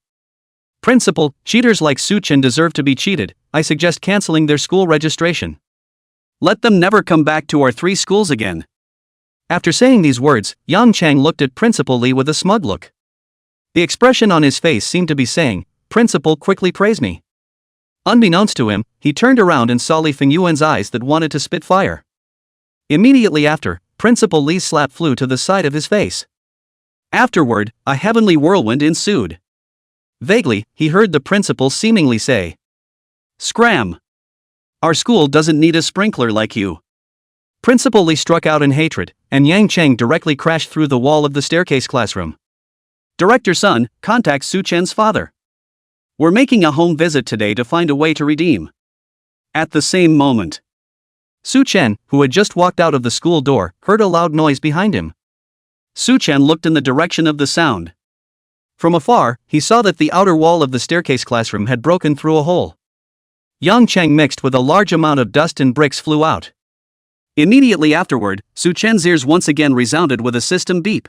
Principal, cheaters like Su Chen deserve to be cheated. I suggest canceling their school registration. Let them never come back to our 3 schools again. After saying these words, Yang Cheng looked at Principal Li with a smug look. The expression on his face seemed to be saying, Principal, quickly praise me. Unbeknownst to him, he turned around and saw Li Fengyuan's eyes that wanted to spit fire. Immediately after, Principal Li's slap flew to the side of his face. Afterward, a heavenly whirlwind ensued. Vaguely, he heard the principal seemingly say, "Scram! Our school doesn't need a sprinkler like you." Principal Li struck out in hatred, and Yang Cheng directly crashed through the wall of the staircase classroom. Director Sun, contact Su Chen's father. We're making a home visit today to find a way to redeem. At the same moment, Su Chen, who had just walked out of the school door, heard a loud noise behind him. Su Chen looked in the direction of the sound. From afar, he saw that the outer wall of the staircase classroom had broken through a hole. Yang Cheng mixed with a large amount of dust and bricks flew out. Immediately afterward, Su Chen's ears once again resounded with a system beep.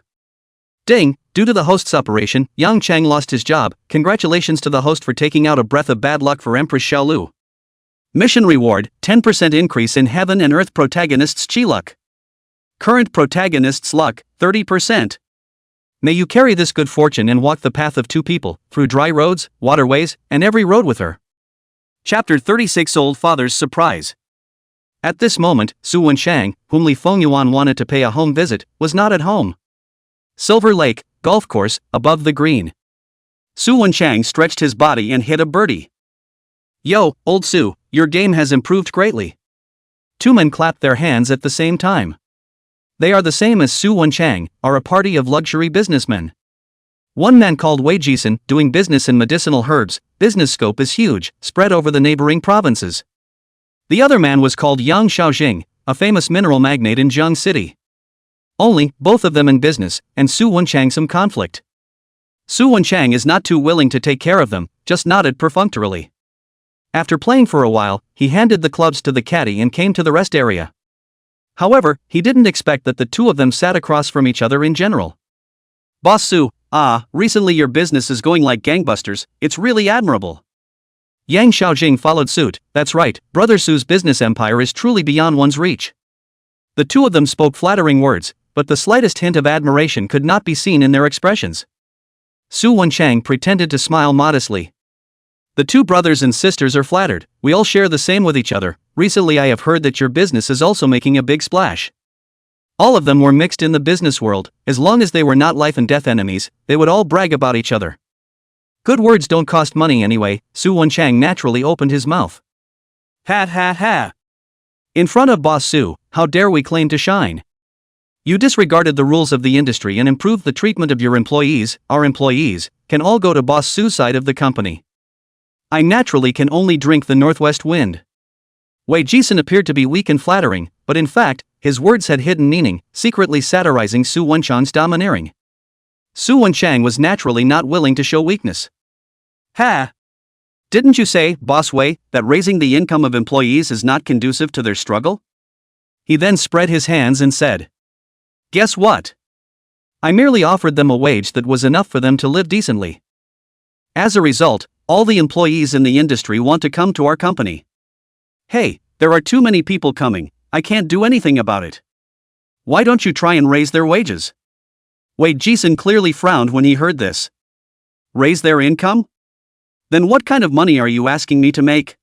Ding! Due to the host's operation, Yang Cheng lost his job. Congratulations to the host for taking out a breath of bad luck for Empress Xiao Lu. Mission reward, 10% increase in heaven and earth protagonists' chi luck. Current protagonists' luck, 30%. May you carry this good fortune and walk the path of 2 people, through dry roads, waterways, and every road with her. Chapter 36 Old Father's Surprise. At this moment, Su Wenshang, whom Li Fengyuan wanted to pay a home visit, was not at home. Silver Lake, golf course, above the green. Su Wenshang stretched his body and hit a birdie. Yo, old Su, your game has improved greatly. 2 men clapped their hands at the same time. They are the same as Su Wenshang, are a party of luxury businessmen. One man called Wei Jisun, doing business in medicinal herbs, business scope is huge, spread over the neighboring provinces. The other man was called Yang Xiaojing, a famous mineral magnate in Jiang City. Only, both of them in business, and Su Wenshang some conflict. Su Wenshang is not too willing to take care of them, just nodded perfunctorily. After playing for a while, he handed the clubs to the caddy and came to the rest area. However, he didn't expect that the 2 of them sat across from each other in general. Boss Su, recently your business is going like gangbusters, it's really admirable. Yang Xiaojing followed suit. That's right, Brother Su's business empire is truly beyond one's reach. The 2 of them spoke flattering words, but the slightest hint of admiration could not be seen in their expressions. Su Wenshang pretended to smile modestly. The 2 brothers and sisters are flattered, we all share the same with each other. Recently I have heard that your business is also making a big splash. All of them were mixed in the business world, as long as they were not life and death enemies, they would all brag about each other. Good words don't cost money anyway, Su Wenshang naturally opened his mouth. Ha ha ha. In front of Boss Su, how dare we claim to shine? You disregarded the rules of the industry and improved the treatment of your employees. Our employees can all go to Boss Su's side of the company. I naturally can only drink the northwest wind. Wei Jisun appeared to be weak and flattering, but in fact, his words had hidden meaning, secretly satirizing Su Wenshang's domineering. Su Wenshang was naturally not willing to show weakness. Ha! Didn't you say, Boss Wei, that raising the income of employees is not conducive to their struggle? He then spread his hands and said, Guess what? I merely offered them a wage that was enough for them to live decently. As a result, all the employees in the industry want to come to our company. Hey, there are too many people coming, I can't do anything about it. Why don't you try and raise their wages? Wei Jisen clearly frowned when he heard this. Raise their income? Then what kind of money are you asking me to make?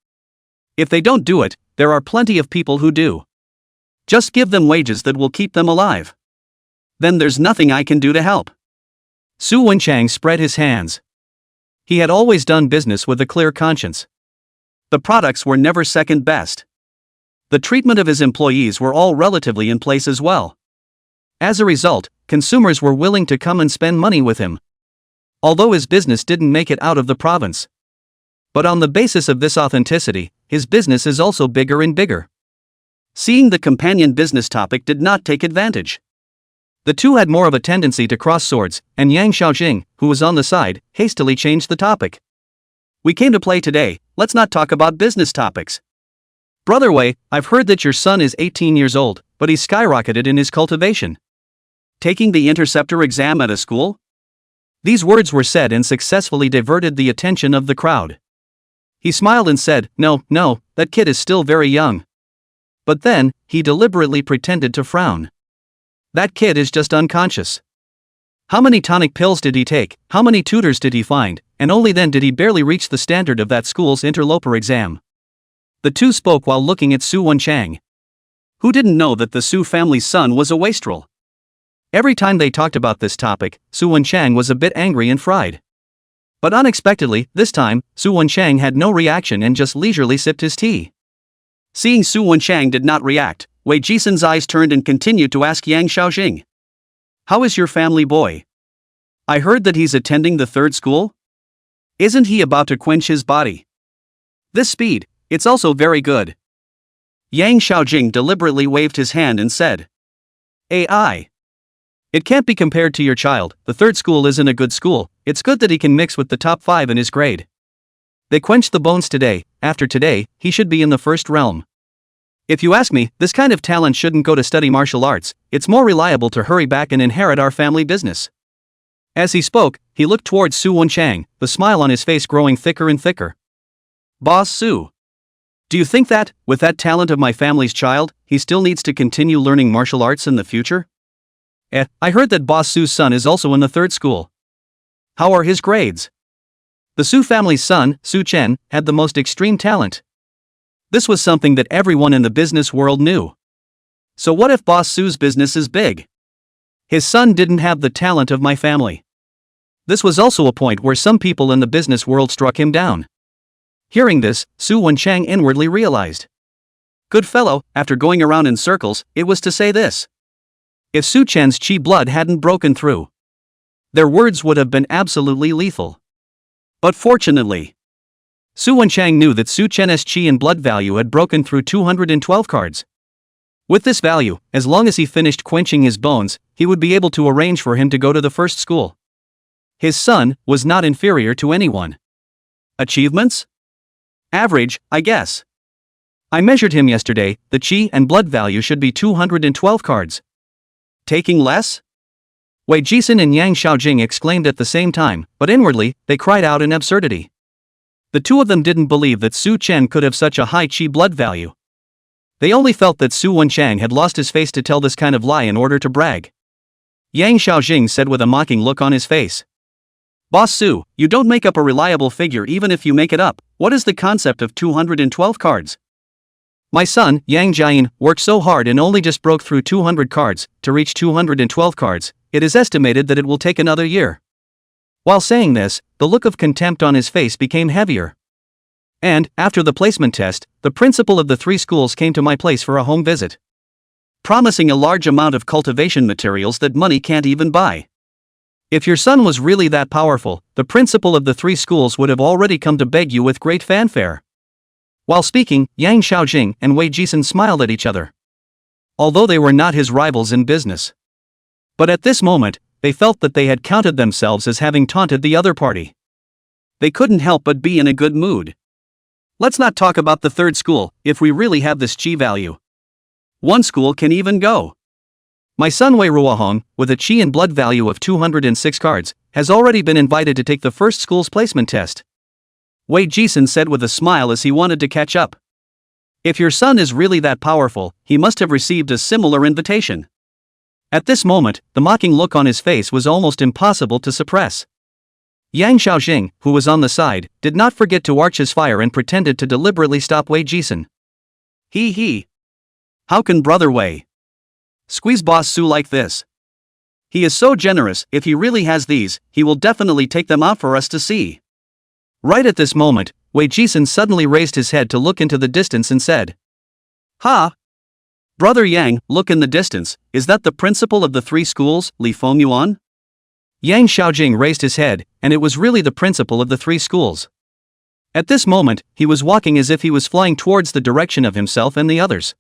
If they don't do it, there are plenty of people who do. Just give them wages that will keep them alive. Then there's nothing I can do to help. Su Wenchang spread his hands. He had always done business with a clear conscience. The products were never second best. The treatment of his employees were all relatively in place as well. As a result, consumers were willing to come and spend money with him. Although his business didn't make it out of the province. But on the basis of this authenticity, his business is also bigger and bigger. Seeing the companion business topic did not take advantage. The two had more of a tendency to cross swords, and Yang Xiaojing, who was on the side, hastily changed the topic. We came to play today, let's not talk about business topics. Brother Wei, I've heard that your son is 18 years old, but he's skyrocketed in his cultivation. Taking the interceptor exam at a school? These words were said and successfully diverted the attention of the crowd. He smiled and said, No, that kid is still very young. But then, he deliberately pretended to frown. That kid is just unconscious. How many tonic pills did he take, how many tutors did he find, and only then did he barely reach the standard of that school's interloper exam. The two spoke while looking at Su Wenchang. Who didn't know that the Su family's son was a wastrel? Every time they talked about this topic, Su Wenchang was a bit angry and fried. But unexpectedly, this time, Su Wenchang had no reaction and just leisurely sipped his tea. Seeing Su Wenchang did not react, Wei Jisen's eyes turned and continued to ask Yang Xiaojing. How is your family boy? I heard that he's attending the third school? Isn't he about to quench his body? This speed, it's also very good. Yang Xiaojing deliberately waved his hand and said. AI. It can't be compared to your child, the third school isn't a good school, it's good that he can mix with the top 5 in his grade. They quenched the bones today, after today, he should be in the first realm. If you ask me, this kind of talent shouldn't go to study martial arts, it's more reliable to hurry back and inherit our family business. As he spoke, he looked towards Su Wenchang, the smile on his face growing thicker and thicker. Boss Su. Do you think that, with that talent of my family's child, he still needs to continue learning martial arts in the future? I heard that Boss Su's son is also in the third school. How are his grades? The Su family's son, Su Chen, had the most extreme talent. This was something that everyone in the business world knew. So what if Boss Su's business is big? His son didn't have the talent of my family. This was also a point where some people in the business world struck him down. Hearing this, Su Wenchang inwardly realized. Good fellow, after going around in circles, it was to say this. If Su Chen's chi blood hadn't broken through, their words would have been absolutely lethal. But fortunately, Su Wenchang knew that Su Chen's chi and blood value had broken through 212 cards. With this value, as long as he finished quenching his bones, he would be able to arrange for him to go to the first school. His son was not inferior to anyone. Achievements? Average, I guess. I measured him yesterday, the chi and blood value should be 212 cards. Taking less? Wei Jisen and Yang Xiaojing exclaimed at the same time, but inwardly, they cried out in absurdity. The two of them didn't believe that Su Chen could have such a high chi blood value. They only felt that Su Wenchang had lost his face to tell this kind of lie in order to brag. Yang Xiaojing said with a mocking look on his face. Boss Su, you don't make up a reliable figure even if you make it up, what is the concept of 212 cards? My son, Yang Jian, worked so hard and only just broke through 200 cards, to reach 212 cards, it is estimated that it will take another year. While saying this, the look of contempt on his face became heavier. And, after the placement test, the principal of the 3 schools came to my place for a home visit. Promising a large amount of cultivation materials that money can't even buy. If your son was really that powerful, the principal of the 3 schools would have already come to beg you with great fanfare. While speaking, Yang Xiaojing and Wei Jisen smiled at each other. Although they were not his rivals in business. But at this moment, they felt that they had counted themselves as having taunted the other party. They couldn't help but be in a good mood. Let's not talk about the third school, if we really have this chi value. One school can even go. My son Wei Ruohong, with a chi and blood value of 206 cards, has already been invited to take the first school's placement test. Wei Jisen said with a smile as he wanted to catch up. If your son is really that powerful, he must have received a similar invitation. At this moment, the mocking look on his face was almost impossible to suppress. Yang Xiaojing, who was on the side, did not forget to arch his fire and pretended to deliberately stop Wei Jisen. He. How can brother Wei squeeze boss Su like this? He is so generous. If he really has these, he will definitely take them out for us to see. Right at this moment, Wei Jisen suddenly raised his head to look into the distance and said, "Ha! Brother Yang, look in the distance, is that the principal of the three schools, Li Fengyuan?" Yang Xiaojing raised his head, and it was really the principal of the three schools. At this moment, he was walking as if he was flying towards the direction of himself and the others.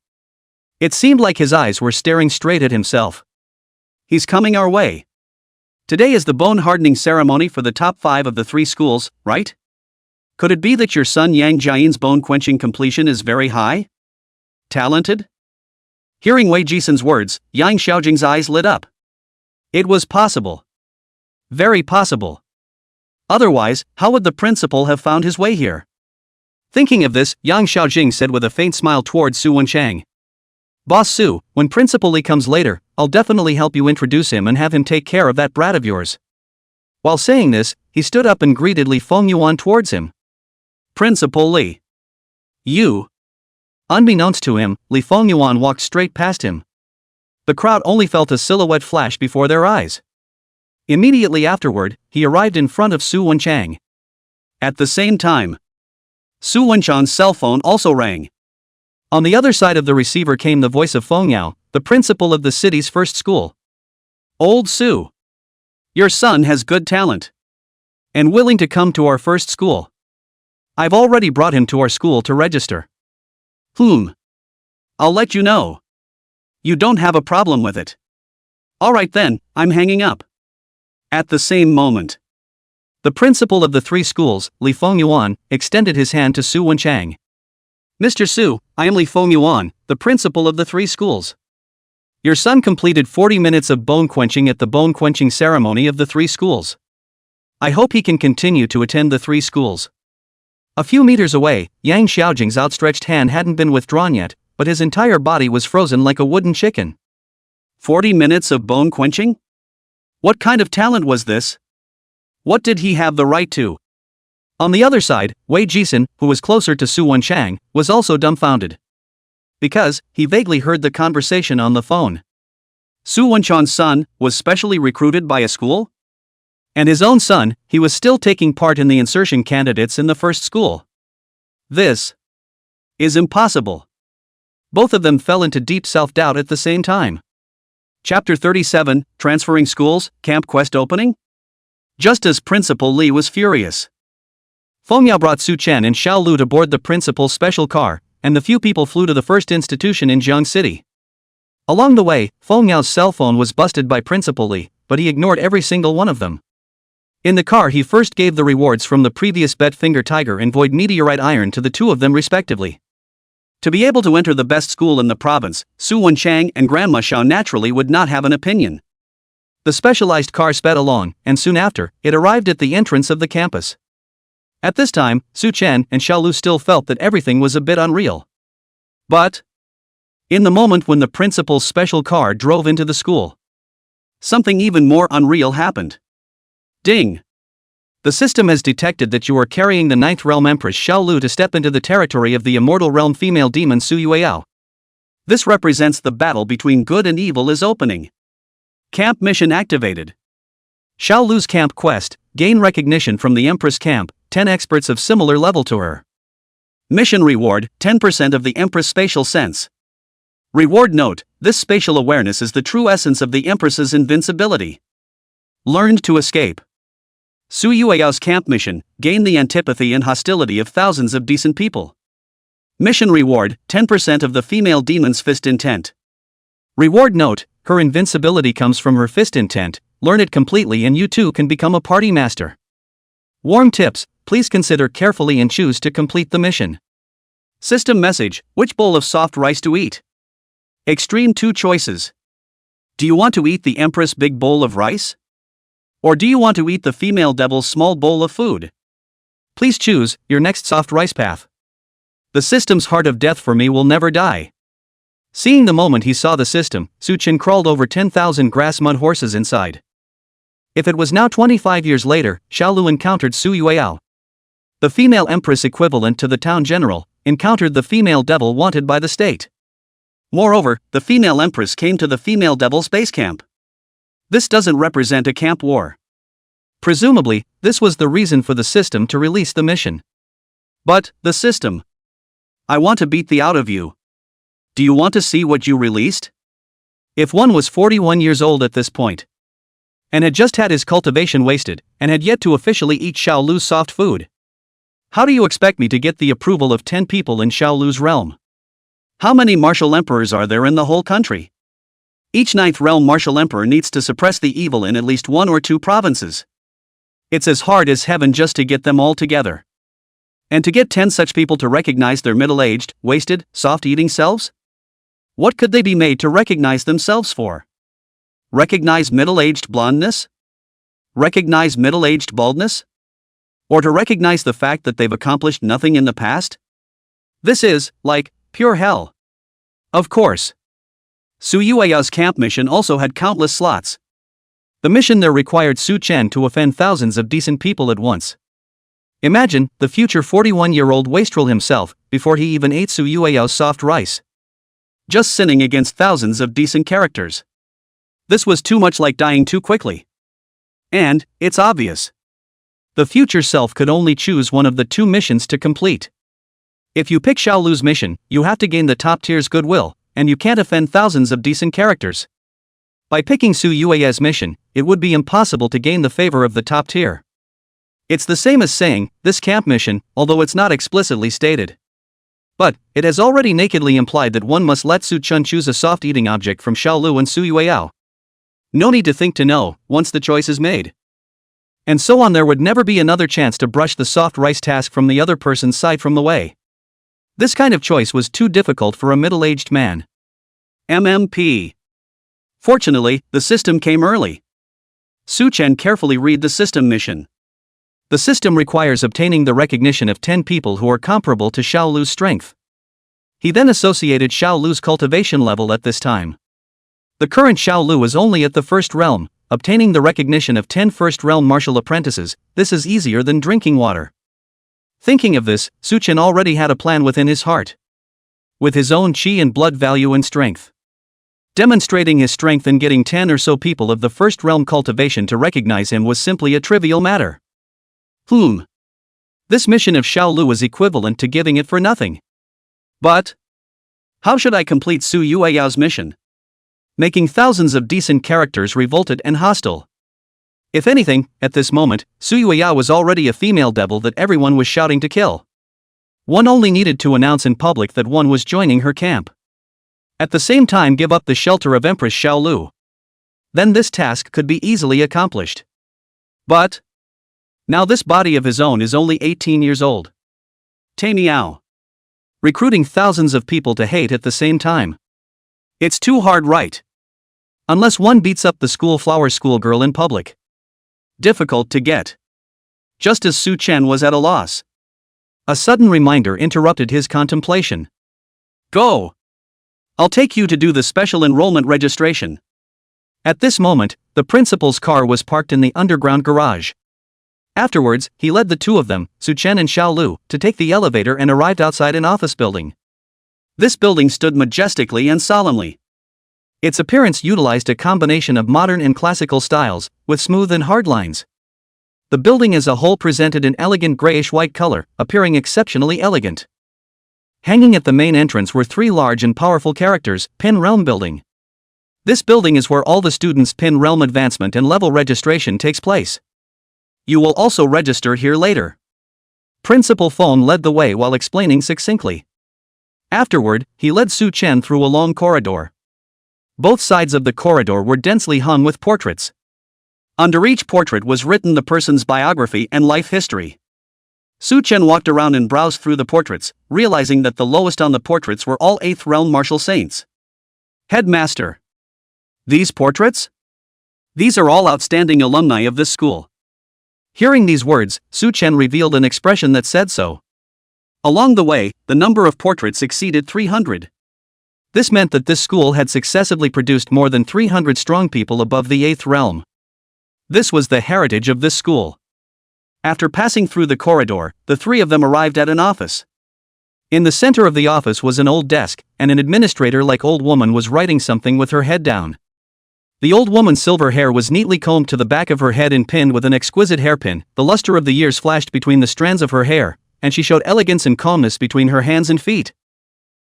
It seemed like his eyes were staring straight at himself. He's coming our way. Today is the bone-hardening ceremony for the top 5 of the 3 schools, right? Could it be that your son Yang Jian's bone-quenching completion is very high? Talented? Hearing Wei Jisen's words, Yang Xiaojing's eyes lit up. It was possible. Very possible. Otherwise, how would the principal have found his way here? Thinking of this, Yang Xiaojing said with a faint smile towards Su Wenchang. Boss Su, when Principal Li comes later, I'll definitely help you introduce him and have him take care of that brat of yours. While saying this, he stood up and greeted Li Fengyuan towards him. Principal Li. You. Unbeknownst to him, Li Fengyuan walked straight past him. The crowd only felt a silhouette flash before their eyes. Immediately afterward, he arrived in front of Su Wenchang. At the same time, Su Wenchang's cell phone also rang. On the other side of the receiver came the voice of Feng Yao, the principal of the city's first school. Old Su. Your son has good talent. And willing to come to our first school. I've already brought him to our school to register. I'll let you know. You don't have a problem with it. Alright then, I'm hanging up. At the same moment, the principal of the 3 schools, Li Fengyuan, extended his hand to Su Wenchang. Mr. Su, I am Li Fengyuan, the principal of the 3 schools. Your son completed 40 minutes of bone quenching at the bone quenching ceremony of the 3 schools. I hope he can continue to attend the 3 schools. A few meters away, Yang Xiaojing's outstretched hand hadn't been withdrawn yet, but his entire body was frozen like a wooden chicken. 40 minutes of bone quenching? What kind of talent was this? What did he have the right to? On the other side, Wei Jisen, who was closer to Su Wenchang, was also dumbfounded. Because, he vaguely heard the conversation on the phone. Su Wenchang's son was specially recruited by a school? And his own son, he was still taking part in the insertion candidates in the first school. This is impossible. Both of them fell into deep self-doubt at the same time. Chapter 37, Transferring Schools, Camp Quest Opening? Just as Principal Li was furious, Feng Yao brought Su Chen and Xiao Lu to board the principal's special car, and the few people flew to the first institution in Jiang City. Along the way, Feng Yao's cell phone was busted by Principal Li, but he ignored every single one of them. In the car he first gave the rewards from the previous Bet Finger Tiger and Void Meteorite Iron to the 2 of them respectively. To be able to enter the best school in the province, Su Wenchang and Grandma Xiao naturally would not have an opinion. The specialized car sped along, and soon after, it arrived at the entrance of the campus. At this time, Su Chen and Xiao Lu still felt that everything was a bit unreal. But in the moment when the principal's special car drove into the school, something even more unreal happened. Ding! The system has detected that you are carrying the 9th Realm Empress Xiao Lu to step into the territory of the Immortal Realm female demon Su Yueyao. This represents the battle between good and evil is opening. Camp mission activated. Xiao Lu's camp quest, gain recognition from the Empress camp, 10 experts of similar level to her. Mission reward, 10% of the Empress spatial sense. Reward note, this spatial awareness is the true essence of the Empress's invincibility. Learned to escape. Su Yueyao's camp mission, gain the antipathy and hostility of thousands of decent people. Mission reward, 10% of the female demon's fist intent. Reward note, her invincibility comes from her fist intent, learn it completely and you too can become a party master. Warm tips, please consider carefully and choose to complete the mission. System message, which bowl of soft rice to eat? Extreme 2 choices. Do you want to eat the empress' big bowl of rice? Or do you want to eat the female devil's small bowl of food? Please choose your next soft rice path. The system's heart of death for me will never die. Seeing the moment he saw the system, Su Chen crawled over 10,000 grass mud horses inside. If it was now 25 years later, Xiao Lu encountered Su Yueyao. The female empress equivalent to the town general, encountered the female devil wanted by the state. Moreover, the female empress came to the female devil's base camp. This doesn't represent a camp war. Presumably, this was the reason for the system to release the mission. But, the system. I want to beat the out of you. Do you want to see what you released? If one was 41 years old at this point, and had just had his cultivation wasted, and had yet to officially eat Xiao Lu's soft food, how do you expect me to get the approval of 10 people in Xiao Lu's realm? How many martial emperors are there in the whole country? Each 9th realm martial emperor needs to suppress the evil in at least 1 or 2 provinces. It's as hard as heaven just to get them all together. And to get 10 such people to recognize their middle-aged, wasted, soft-eating selves? What could they be made to recognize themselves for? Recognize middle-aged blondness? Recognize middle-aged baldness? Or to recognize the fact that they've accomplished nothing in the past? This is, like, pure hell. Of course. Su Yueyao's camp mission also had countless slots. The mission there required Su Chen to offend thousands of decent people at once. Imagine, the future 41-year-old wastrel himself, before he even ate Su Yueyao's soft rice. Just sinning against thousands of decent characters. This was too much like dying too quickly. And, it's obvious. The future self could only choose one of the 2 missions to complete. If you pick Xiao Lu's mission, you have to gain the top tier's goodwill, and you can't offend thousands of decent characters. By picking Su Yueyao's mission, it would be impossible to gain the favor of the top tier. It's the same as saying, this camp mission, although it's not explicitly stated. But, it has already nakedly implied that one must let Su Chen choose a soft eating object from Xiao Lu and Su Yueyao. No need to think to know, once the choice is made. And so on, there would never be another chance to brush the soft rice task from the other person's side from the way. This kind of choice was too difficult for a middle-aged man. MMP. Fortunately, the system came early. Su Chen carefully read the system mission. The system requires obtaining the recognition of 10 people who are comparable to Xiao Lu's strength. He then associated Xiao Lu's cultivation level at this time. The current Xiao Lu is only at the 1st realm, obtaining the recognition of 10 1st realm martial apprentices. This is easier than drinking water. Thinking of this, Su Chen already had a plan within his heart. With his own qi and blood value and strength. Demonstrating his strength and getting 10 or so people of the 1st realm cultivation to recognize him was simply a trivial matter. This mission of Xiao Lu was equivalent to giving it for nothing. But how should I complete Su Yueyao's mission? Making thousands of decent characters revolted and hostile. If anything, at this moment, Su Yueyao was already a female devil that everyone was shouting to kill. One only needed to announce in public that one was joining her camp. At the same time, give up the shelter of Empress Xiao Lu. Then this task could be easily accomplished. But now this body of his own is only 18 years old. Miao. Recruiting thousands of people to hate at the same time. It's too hard, right? Unless one beats up the schoolflower schoolgirl in public. Difficult to get. Just as Su Chen was at a loss. A sudden reminder interrupted his contemplation. Go! I'll take you to do the special enrollment registration. At this moment, the principal's car was parked in the underground garage. Afterwards, he led the 2 of them, Su Chen and Xiao Lu, to take the elevator and arrived outside an office building. This building stood majestically and solemnly. Its appearance utilized a combination of modern and classical styles, with smooth and hard lines. The building as a whole presented an elegant grayish-white color, appearing exceptionally elegant. Hanging at the main entrance were 3 large and powerful characters, Pin Realm Building. This building is where all the students' Pin Realm advancement and level registration takes place. You will also register here later. Principal Feng led the way while explaining succinctly. Afterward, he led Su Chen through a long corridor. Both sides of the corridor were densely hung with portraits. Under each portrait was written the person's biography and life history. Su Chen walked around and browsed through the portraits, realizing that the lowest on the portraits were all 8th realm martial saints. Headmaster. These portraits? These are all outstanding alumni of this school. Hearing these words, Su Chen revealed an expression that said so. Along the way, the number of portraits exceeded 300. This meant that this school had successively produced more than 300 strong people above the 8th realm. This was the heritage of this school. After passing through the corridor, the three of them arrived at an office. In the center of the office was an old desk, and an administrator-like old woman was writing something with her head down. The old woman's silver hair was neatly combed to the back of her head and pinned with an exquisite hairpin. The luster of the years flashed between the strands of her hair, and she showed elegance and calmness between her hands and feet.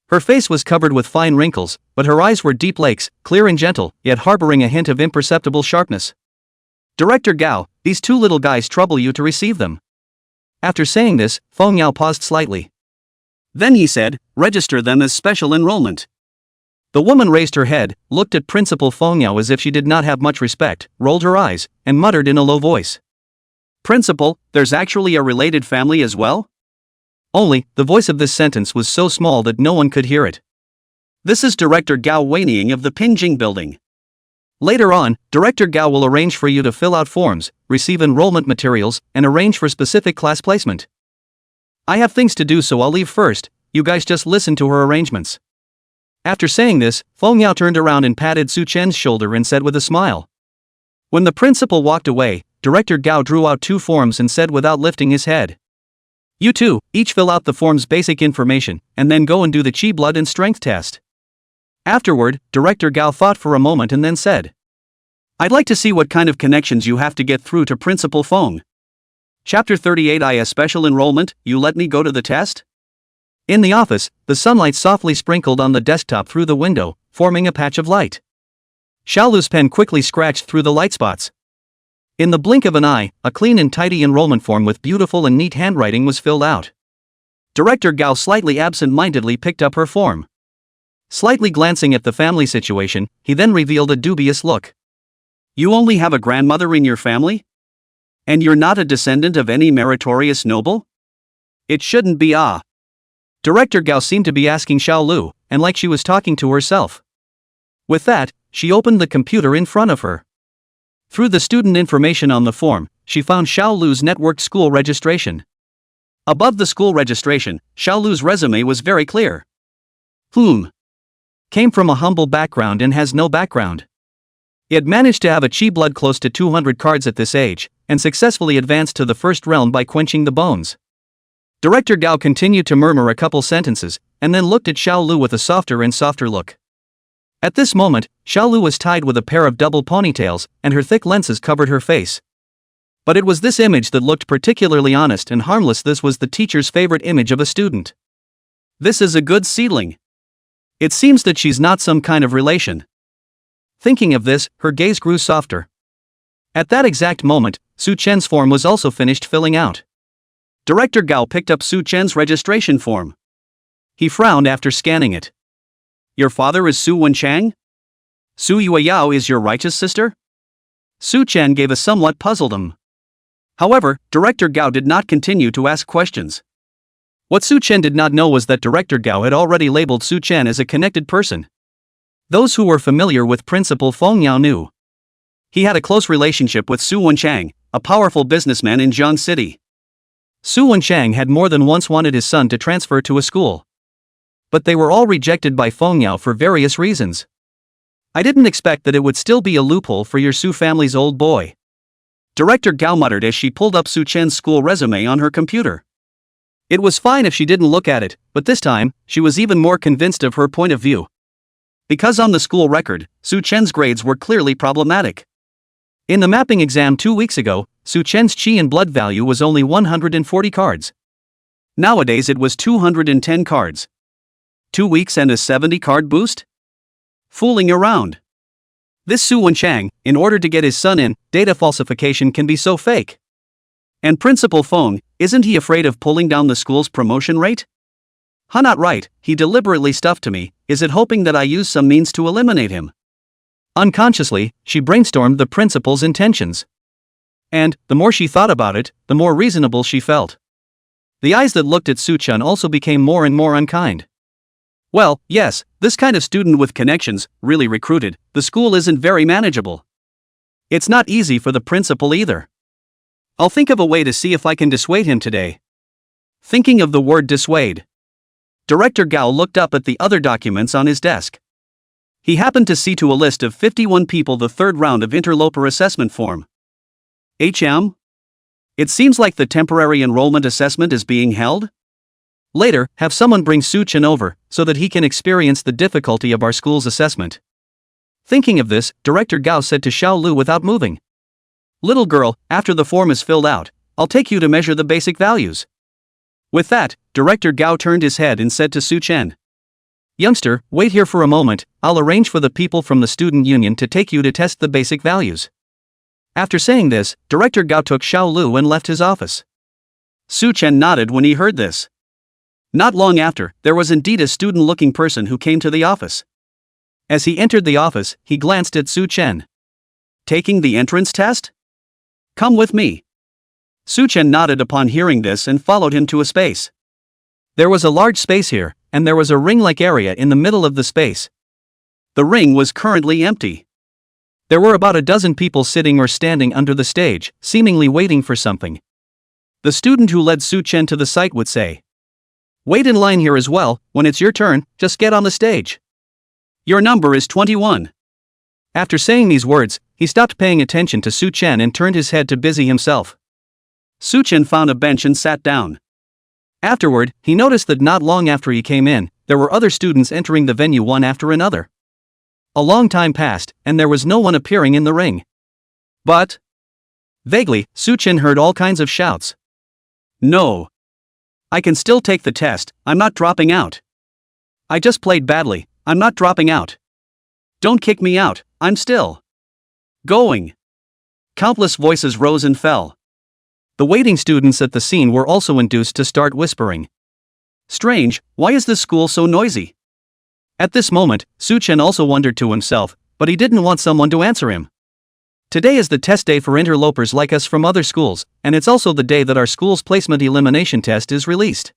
Her face was covered with fine wrinkles, but her eyes were deep lakes, clear and gentle, yet harboring a hint of imperceptible sharpness. Director Gao, these two little guys trouble you to receive them. After saying this, Feng Yao paused slightly. Then he said, register them as special enrollment. The woman raised her head, looked at Principal Feng Yao as if she did not have much respect, rolled her eyes, and muttered in a low voice. Principal, there's actually a related family as well? Only, the voice of this sentence was so small that no one could hear it. This is Director Gao Weiniing of the Pingjing building. Later on, Director Gao will arrange for you to fill out forms, receive enrollment materials, and arrange for specific class placement. I have things to do, so I'll leave first. You guys just listen to her arrangements. After saying this, Feng Yao turned around and patted Su Chen's shoulder and said with a smile. When the principal walked away, Director Gao drew out 2 forms and said without lifting his head. You two, each fill out the form's basic information, and then go and do the Qi blood and strength test. Afterward, Director Gao thought for a moment and then said. I'd like to see what kind of connections you have to get through to Principal Feng. Chapter 38 I a special enrollment, you let me go to the test? In the office, the sunlight softly sprinkled on the desktop through the window, forming a patch of light. Xiao Lu's pen quickly scratched through the light spots. In the blink of an eye, a clean and tidy enrollment form with beautiful and neat handwriting was filled out. Director Gao slightly absent-mindedly picked up her form. Slightly glancing at the family situation, he then revealed a dubious look. You only have a grandmother in your family? And you're not a descendant of any meritorious noble? It shouldn't be Director Gao seemed to be asking Xiao Lu, and like she was talking to herself. With that, she opened the computer in front of her. Through the student information on the form, she found Xiao Lu's networked school registration. Above the school registration, Xiao Lu's resume was very clear. Came from a humble background and has no background. He had managed to have a Qi blood close to 200 cards at this age, and successfully advanced to the first realm by quenching the bones. Director Gao continued to murmur a couple sentences, and then looked at Xiao Lu with a softer and softer look. At this moment, Xiao Lu was tied with a pair of double ponytails, and her thick lenses covered her face. But it was this image that looked particularly honest and harmless. This was the teacher's favorite image of a student. This is a good seedling. It seems that she's not some kind of relation. Thinking of this, her gaze grew softer. At that exact moment, Su Chen's form was also finished filling out. Director Gao picked up Su Chen's registration form. He frowned after scanning it. Your father is Su Wenchang? Su Yueyao is your righteous sister? Su Chen gave a somewhat puzzled. However, Director Gao did not continue to ask questions. What Su Chen did not know was that Director Gao had already labeled Su Chen as a connected person. Those who were familiar with Principal Feng Yao knew. He had a close relationship with Su Wenchang, a powerful businessman in Jiang City. Su Wenchang had more than once wanted his son to transfer to a school. But they were all rejected by Feng Yao for various reasons. I didn't expect that it would still be a loophole for your Su family's old boy. Director Gao muttered as she pulled up Su Chen's school resume on her computer. It was fine if she didn't look at it, but this time, she was even more convinced of her point of view. Because on the school record, Su Chen's grades were clearly problematic. In the mapping exam 2 weeks ago, Su Chen's Qi and blood value was only 140 cards. Nowadays it was 210 cards. 2 weeks and a 70-card boost? Fooling around. This Su Wenchang, in order to get his son in, data falsification can be so fake. And Principal Feng, isn't he afraid of pulling down the school's promotion rate? Not right, he deliberately stuffed to me, is it hoping that I use some means to eliminate him? Unconsciously, she brainstormed the principal's intentions. And, the more she thought about it, the more reasonable she felt. The eyes that looked at Su Chen also became more and more unkind. Well, yes, this kind of student with connections, really recruited, the school isn't very manageable. It's not easy for the principal either. I'll think of a way to see if I can dissuade him today. Thinking of the word dissuade, Director Gao looked up at the other documents on his desk. He happened to see to a list of 51 people the third round of interloper assessment form. It seems like the temporary enrollment assessment is being held? Later, have someone bring Su Chen over, so that he can experience the difficulty of our school's assessment. Thinking of this, Director Gao said to Xiao Lu without moving. Little girl, after the form is filled out, I'll take you to measure the basic values. With that, Director Gao turned his head and said to Su Chen. Youngster, wait here for a moment, I'll arrange for the people from the student union to take you to test the basic values. After saying this, Director Gao took Xiao Lu and left his office. Su Chen nodded when he heard this. Not long after, there was indeed a student-looking person who came to the office. As he entered the office, he glanced at Su Chen. Taking the entrance test? Come with me. Su Chen nodded upon hearing this and followed him to a space. There was a large space here, and there was a ring-like area in the middle of the space. The ring was currently empty. There were about a dozen people sitting or standing under the stage, seemingly waiting for something. The student who led Su Chen to the site would say, "Wait in line here as well, when it's your turn, just get on the stage. Your number is 21. After saying these words, he stopped paying attention to Su Chen and turned his head to busy himself. Su Chen found a bench and sat down. Afterward, he noticed that not long after he came in, there were other students entering the venue one after another. A long time passed, and there was no one appearing in the ring. But vaguely, Su Chen heard all kinds of shouts. No. I can still take the test, I'm not dropping out. I just played badly, I'm not dropping out. Don't kick me out, I'm still going. Countless voices rose and fell. The waiting students at the scene were also induced to start whispering. Strange, why is this school so noisy? At this moment, Su Chen also wondered to himself, but he didn't want someone to answer him. Today is the test day for interlopers like us from other schools, and it's also the day that our school's placement elimination test is released.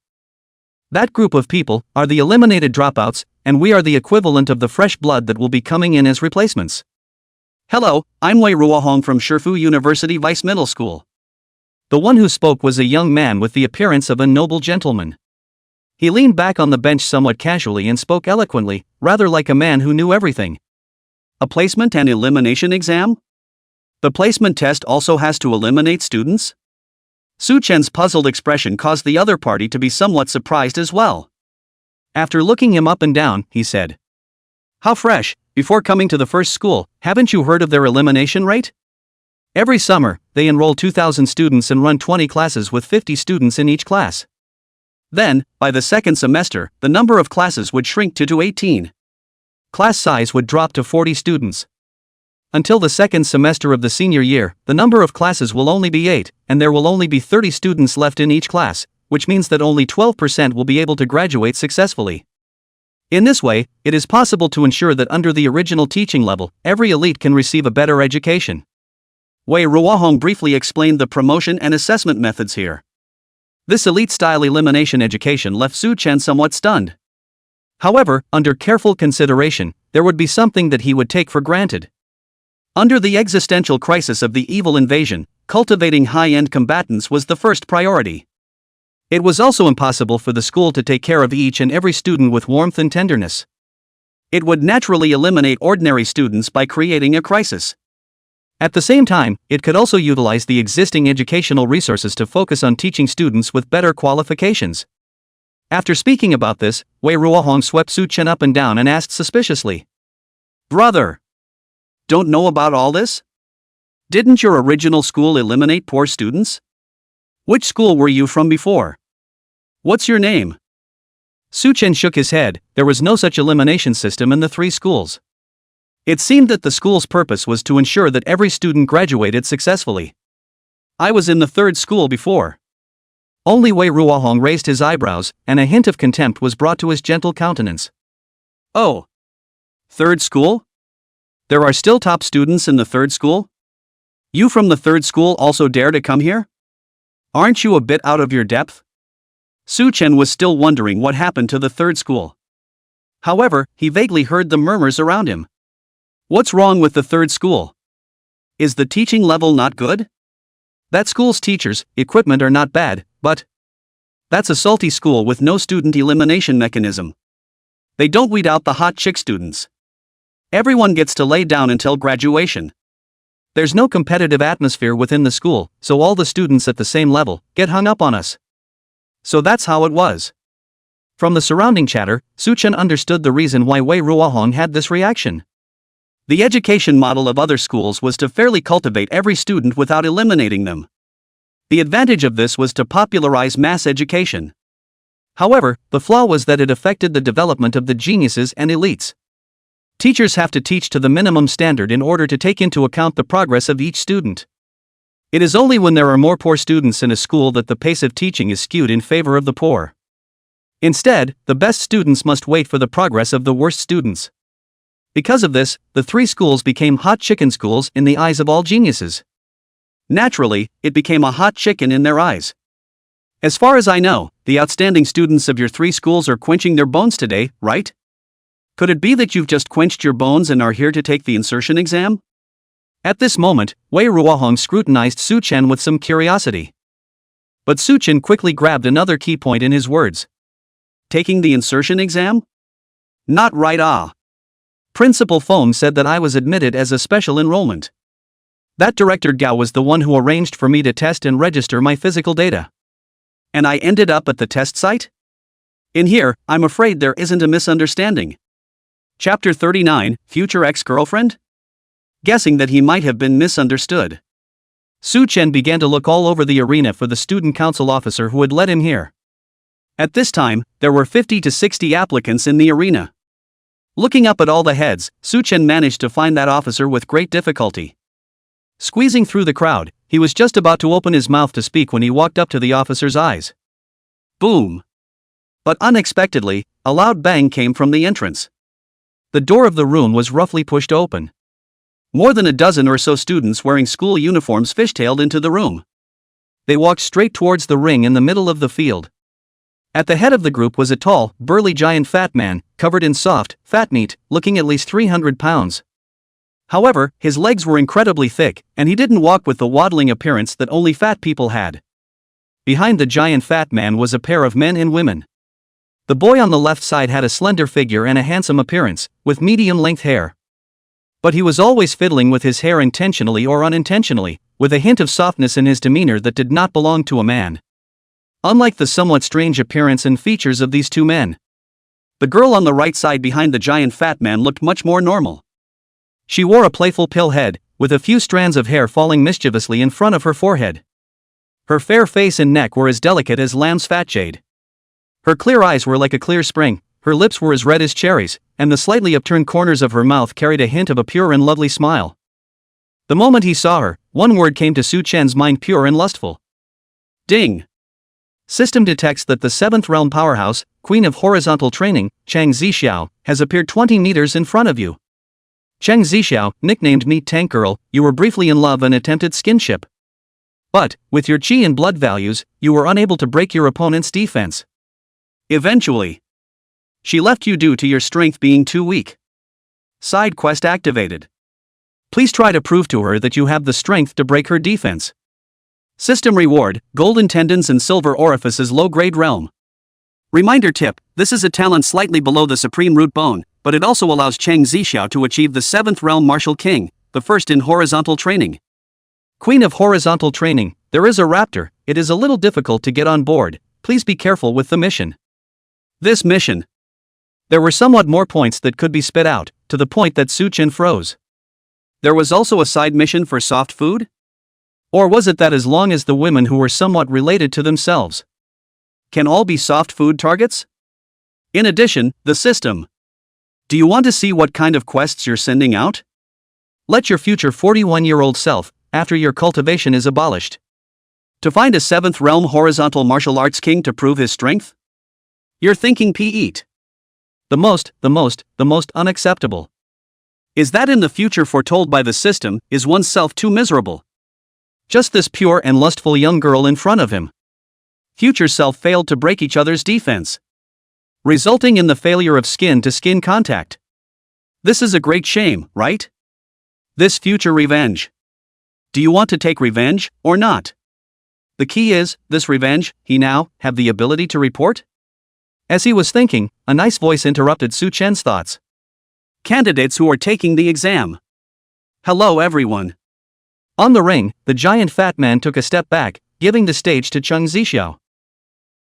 That group of people are the eliminated dropouts, and we are the equivalent of the fresh blood that will be coming in as replacements. Hello, I'm Wei Ruohong from Shifu University Vice Middle School. The one who spoke was a young man with the appearance of a noble gentleman. He leaned back on the bench somewhat casually and spoke eloquently, rather like a man who knew everything. A placement and elimination exam? The placement test also has to eliminate students? Su Chen's puzzled expression caused the other party to be somewhat surprised as well. After looking him up and down, he said, "How fresh, before coming to the first school, haven't you heard of their elimination rate? Every summer, they enroll 2,000 students and run 20 classes with 50 students in each class. Then, by the second semester, the number of classes would shrink to 18. Class size would drop to 40 students. Until the second semester of the senior year, the number of classes will only be 8, and there will only be 30 students left in each class, which means that only 12% will be able to graduate successfully. In this way, it is possible to ensure that under the original teaching level, every elite can receive a better education." Wei Ruohong briefly explained the promotion and assessment methods here. This elite-style elimination education left Su Chen somewhat stunned. However, under careful consideration, there would be something that he would take for granted. Under the existential crisis of the evil invasion, cultivating high-end combatants was the first priority. It was also impossible for the school to take care of each and every student with warmth and tenderness. It would naturally eliminate ordinary students by creating a crisis. At the same time, it could also utilize the existing educational resources to focus on teaching students with better qualifications. After speaking about this, Wei Ruohong swept Su Chen up and down and asked suspiciously, "Brother, don't know about all this? Didn't your original school eliminate poor students? Which school were you from before? What's your name?" Su Chen shook his head. There was no such elimination system in the 3 schools. It seemed that the school's purpose was to ensure that every student graduated successfully. "I was in the 3rd school before." Only Wei Ruohong raised his eyebrows, and a hint of contempt was brought to his gentle countenance. "Oh. 3rd school? There are still top students in the 3rd school? You from the 3rd school also dare to come here? Aren't you a bit out of your depth?" Su Chen was still wondering what happened to the 3rd school. However, he vaguely heard the murmurs around him. What's wrong with the third school? Is the teaching level not good? That school's teachers, equipment are not bad, but that's a salty school with no student elimination mechanism. They don't weed out the hot chick students. Everyone gets to lay down until graduation. There's no competitive atmosphere within the school, so all the students at the same level get hung up on us. So that's how it was. From the surrounding chatter, Su Chen understood the reason why Wei Ruohong had this reaction. The education model of other schools was to fairly cultivate every student without eliminating them. The advantage of this was to popularize mass education. However, the flaw was that it affected the development of the geniuses and elites. Teachers have to teach to the minimum standard in order to take into account the progress of each student. It is only when there are more poor students in a school that the pace of teaching is skewed in favor of the poor. Instead, the best students must wait for the progress of the worst students. Because of this, the three schools became hot chicken schools in the eyes of all geniuses. Naturally, it became a hot chicken in their eyes. As far as I know, the outstanding students of your three schools are quenching their bones today, right? Could it be that you've just quenched your bones and are here to take the insertion exam? At this moment, Wei Ruohong scrutinized Su Chen with some curiosity. But Su Chen quickly grabbed another key point in his words. Taking the insertion exam? Not right, ah. Principal Feng said that I was admitted as a special enrollment. That Director Gao was the one who arranged for me to test and register my physical data. And I ended up at the test site? In here, I'm afraid there isn't a misunderstanding. Chapter 39, Future Ex-Girlfriend? Guessing that he might have been misunderstood, Su Chen began to look all over the arena for the student council officer who had led him here. At this time, there were 50 to 60 applicants in the arena. Looking up at all the heads, Su Chen managed to find that officer with great difficulty. Squeezing through the crowd, he was just about to open his mouth to speak when he walked up to the officer's eyes. Boom! But unexpectedly, a loud bang came from the entrance. The door of the room was roughly pushed open. More than a dozen or so students wearing school uniforms fishtailed into the room. They walked straight towards the ring in the middle of the field. At the head of the group was a tall, burly giant fat man, covered in soft, fat meat, looking at least 300 pounds. However, his legs were incredibly thick, and he didn't walk with the waddling appearance that only fat people had. Behind the giant fat man was a pair of men and women. The boy on the left side had a slender figure and a handsome appearance, with medium-length hair. But he was always fiddling with his hair intentionally or unintentionally, with a hint of softness in his demeanor that did not belong to a man. Unlike the somewhat strange appearance and features of these two men, the girl on the right side behind the giant fat man looked much more normal. She wore a playful pill head, with a few strands of hair falling mischievously in front of her forehead. Her fair face and neck were as delicate as lamb's fat jade. Her clear eyes were like a clear spring, her lips were as red as cherries, and the slightly upturned corners of her mouth carried a hint of a pure and lovely smile. The moment he saw her, one word came to Su Chen's mind: pure and lustful. Ding! System detects that the 7th realm powerhouse, Queen of Horizontal Training, Chang Zixiao, has appeared 20 meters in front of you. Chang Zixiao, nicknamed Meat Tank Girl, you were briefly in love and attempted skinship. But, with your chi and blood values, you were unable to break your opponent's defense. Eventually, she left you due to your strength being too weak. Side quest activated. Please try to prove to her that you have the strength to break her defense. System reward: golden tendons and silver orifices, low-grade realm. Reminder tip: this is a talent slightly below the supreme root bone, but it also allows Chang Zixiao to achieve the 7th realm martial king, the first in horizontal training. Queen of Horizontal Training, there is a raptor, it is a little difficult to get on board, please be careful with the mission. This mission. There were somewhat more points that could be spit out, to the point that Su Chen froze. There was also a side mission for soft food? Or was it that as long as the women who were somewhat related to themselves can all be soft food targets? In addition, the system. Do you want to see what kind of quests you're sending out? Let your future 41-year-old self, after your cultivation is abolished, to find a 7th realm horizontal martial arts king to prove his strength? You're thinking Pete. The most unacceptable. Is that in the future foretold by the system, is oneself too miserable? Just this pure and lustful young girl in front of him. Future self failed to break each other's defense. resulting in the failure of skin-to-skin contact. This is a great shame, right? This future revenge. Do you want to take revenge, or not? The key is, this revenge, he now have the ability to report? As he was thinking, a nice voice interrupted Su Chen's thoughts. Candidates who are taking the exam. Hello everyone. On the ring, the giant fat man took a step back, giving the stage to Cheng Zixiao.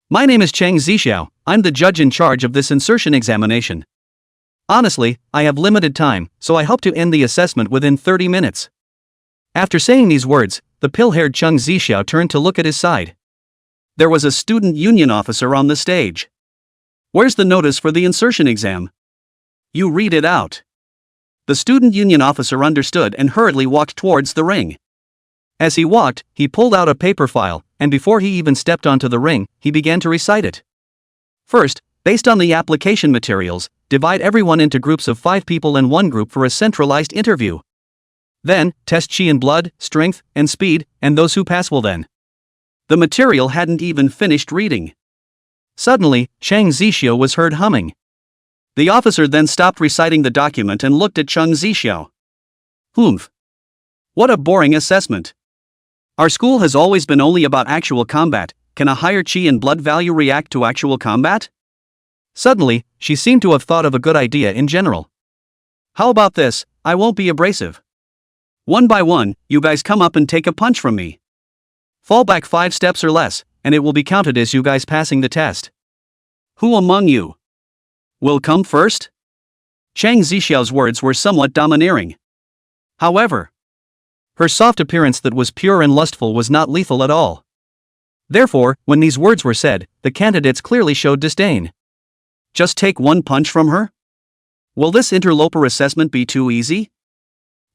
My name is Cheng Zixiao, I'm the judge in charge of this insertion examination. Honestly, I have limited time, so I hope to end the assessment within 30 minutes. After saying these words, the pill-haired Cheng Zixiao turned to look at his side. There was a student union officer on the stage. Where's the notice for the insertion exam? You read it out. The student union officer understood and hurriedly walked towards the ring. As he walked, he pulled out a paper file, and before he even stepped onto the ring, he began to recite it. First, based on the application materials, divide everyone into groups of 5 people and 1 group for a centralized interview. Then, test chi in blood, strength, and speed, and those who pass will then. The material hadn't even finished reading. Suddenly, Cheng Zixiao was heard humming. The officer then stopped reciting the document and looked at Cheng Zixiao. Humph. What a boring assessment. Our school has always been only about actual combat. Can a higher chi and blood value react to actual combat? Suddenly, she seemed to have thought of a good idea in general. How about this? I won't be abrasive. One by one, you guys come up and take a punch from me. Fall back 5 steps or less, and it will be counted as you guys passing the test. Who among you will come first? Cheng Zixiao's words were somewhat domineering. However, her soft appearance that was pure and lustful was not lethal at all. Therefore, when these words were said, the candidates clearly showed disdain. Just take 1 punch from her? Will this interloper assessment be too easy?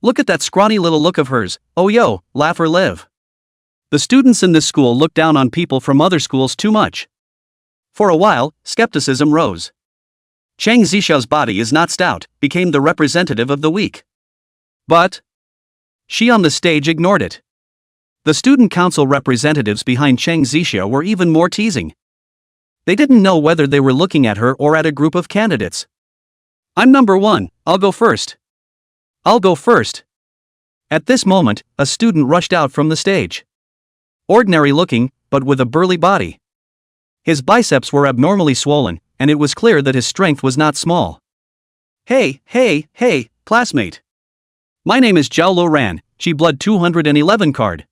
Look at that scrawny little look of hers. Oh yo, laugh or live. The students in this school look down on people from other schools too much. For a while, skepticism rose. Cheng Zixiao's body is not stout, became the representative of the weak. But she on the stage ignored it. The student council representatives behind Cheng Zixiao were even more teasing. They didn't know whether they were looking at her or at a group of candidates. I'm number 1, I'll go first. I'll go first. At this moment, a student rushed out from the stage. Ordinary looking, but with a burly body. His biceps were abnormally swollen, and it was clear that his strength was not small. Hey, classmate. My name is Xiao Lu, Chi blood 211 card.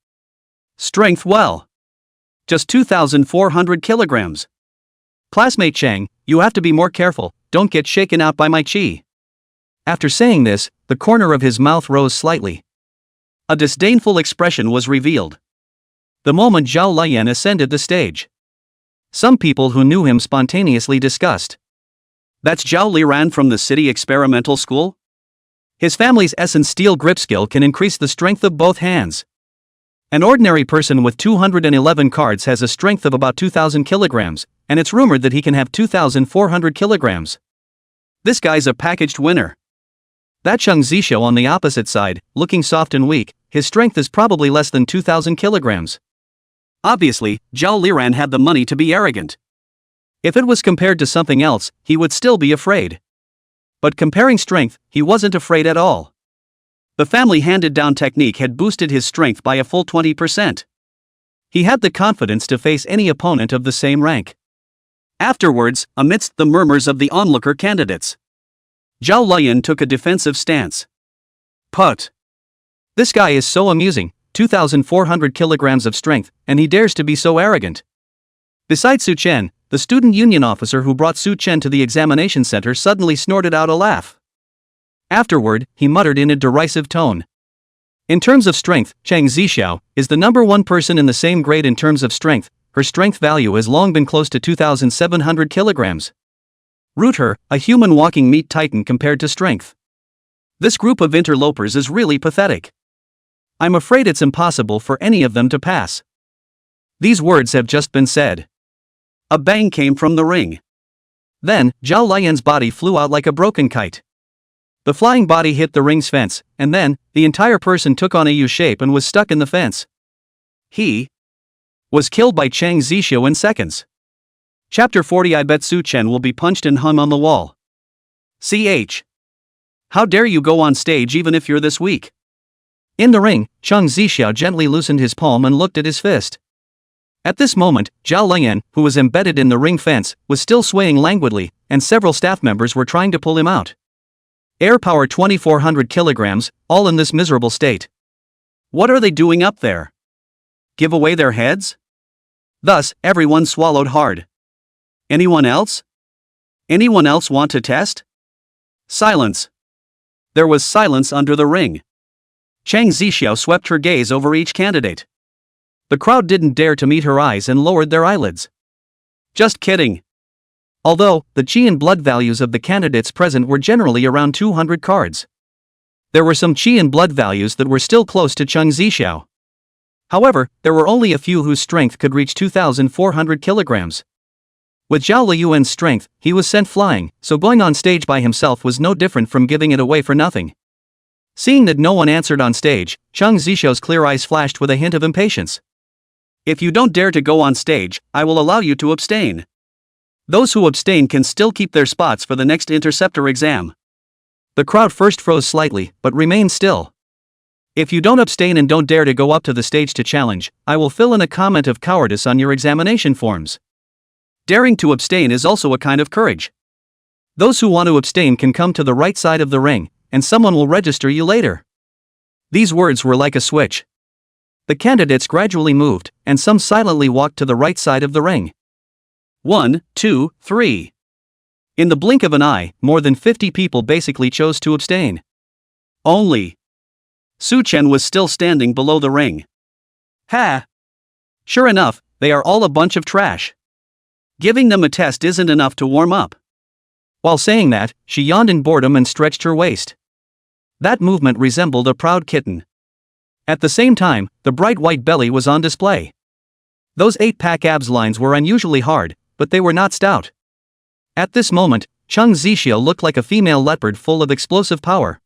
Strength well. Just 2,400 kilograms. Classmate Cheng, you have to be more careful, don't get shaken out by my chi. After saying this, the corner of his mouth rose slightly. A disdainful expression was revealed. The moment Zhao Liyan ascended the stage, some people who knew him spontaneously discussed. That's Zhao Liran from the city experimental school? His family's essence steel grip skill can increase the strength of both hands. An ordinary person with 211 cards has a strength of about 2,000 kilograms, and it's rumored that he can have 2,400 kilograms. This guy's a packaged winner. That Cheng Zixiao on the opposite side, looking soft and weak, his strength is probably less than 2,000 kilograms. Obviously, Zhao Liran had the money to be arrogant. If it was compared to something else, he would still be afraid. But comparing strength, he wasn't afraid at all. The family handed-down technique had boosted his strength by a full 20%. He had the confidence to face any opponent of the same rank. Afterwards, amidst the murmurs of the onlooker candidates, Zhao Liyan took a defensive stance. Put. This guy is so amusing, 2,400 kilograms of strength, and he dares to be so arrogant. Besides Su Chen, the student union officer who brought Su Chen to the examination center suddenly snorted out a laugh. Afterward, he muttered in a derisive tone. In terms of strength, Cheng Zixiao is the number 1 person in the same grade in terms of strength. Her strength value has long been close to 2,700 kilograms. Root her, a human walking meat titan compared to strength. This group of interlopers is really pathetic. I'm afraid it's impossible for any of them to pass. These words have just been said. A bang came from the ring. Then, Zhao Liyan's body flew out like a broken kite. The flying body hit the ring's fence, and then, the entire person took on a U shape and was stuck in the fence. He was killed by Cheng Zixiao in seconds. Chapter 40. I bet Su Chen will be punched and hung on the wall. Ch. How dare you go on stage even if you're this weak? In the ring, Cheng Zixiao gently loosened his palm and looked at his fist. At this moment, Zhao Lingyan, who was embedded in the ring fence, was still swaying languidly, and several staff members were trying to pull him out. Air power 2,400 kilograms, all in this miserable state. What are they doing up there? Give away their heads? Thus, everyone swallowed hard. Anyone else? Anyone else want to test? Silence. There was silence under the ring. Cheng Zixiao swept her gaze over each candidate. The crowd didn't dare to meet her eyes and lowered their eyelids. Just kidding. Although, the chi and blood values of the candidates present were generally around 200 cards. There were some chi and blood values that were still close to Cheng Zixiao. However, there were only a few whose strength could reach 2,400 kilograms. With Zhao Liyuan's strength, he was sent flying, so going on stage by himself was no different from giving it away for nothing. Seeing that no one answered on stage, Cheng Zixiao's clear eyes flashed with a hint of impatience. If you don't dare to go on stage, I will allow you to abstain. Those who abstain can still keep their spots for the next interceptor exam. The crowd first froze slightly, but remained still. If you don't abstain and don't dare to go up to the stage to challenge, I will fill in a comment of cowardice on your examination forms. Daring to abstain is also a kind of courage. Those who want to abstain can come to the right side of the ring, and someone will register you later. These words were like a switch. The candidates gradually moved, and some silently walked to the right side of the ring. 1, 2, 3. In the blink of an eye, more than 50 people basically chose to abstain. Only Su Chen was still standing below the ring. Ha! Sure enough, they are all a bunch of trash. Giving them a test isn't enough to warm up. While saying that, she yawned in boredom and stretched her waist. That movement resembled a proud kitten. At the same time, the bright white belly was on display. Those 8-pack abs lines were unusually hard, but they were not stout. At this moment, Cheng Zixiao looked like a female leopard full of explosive power.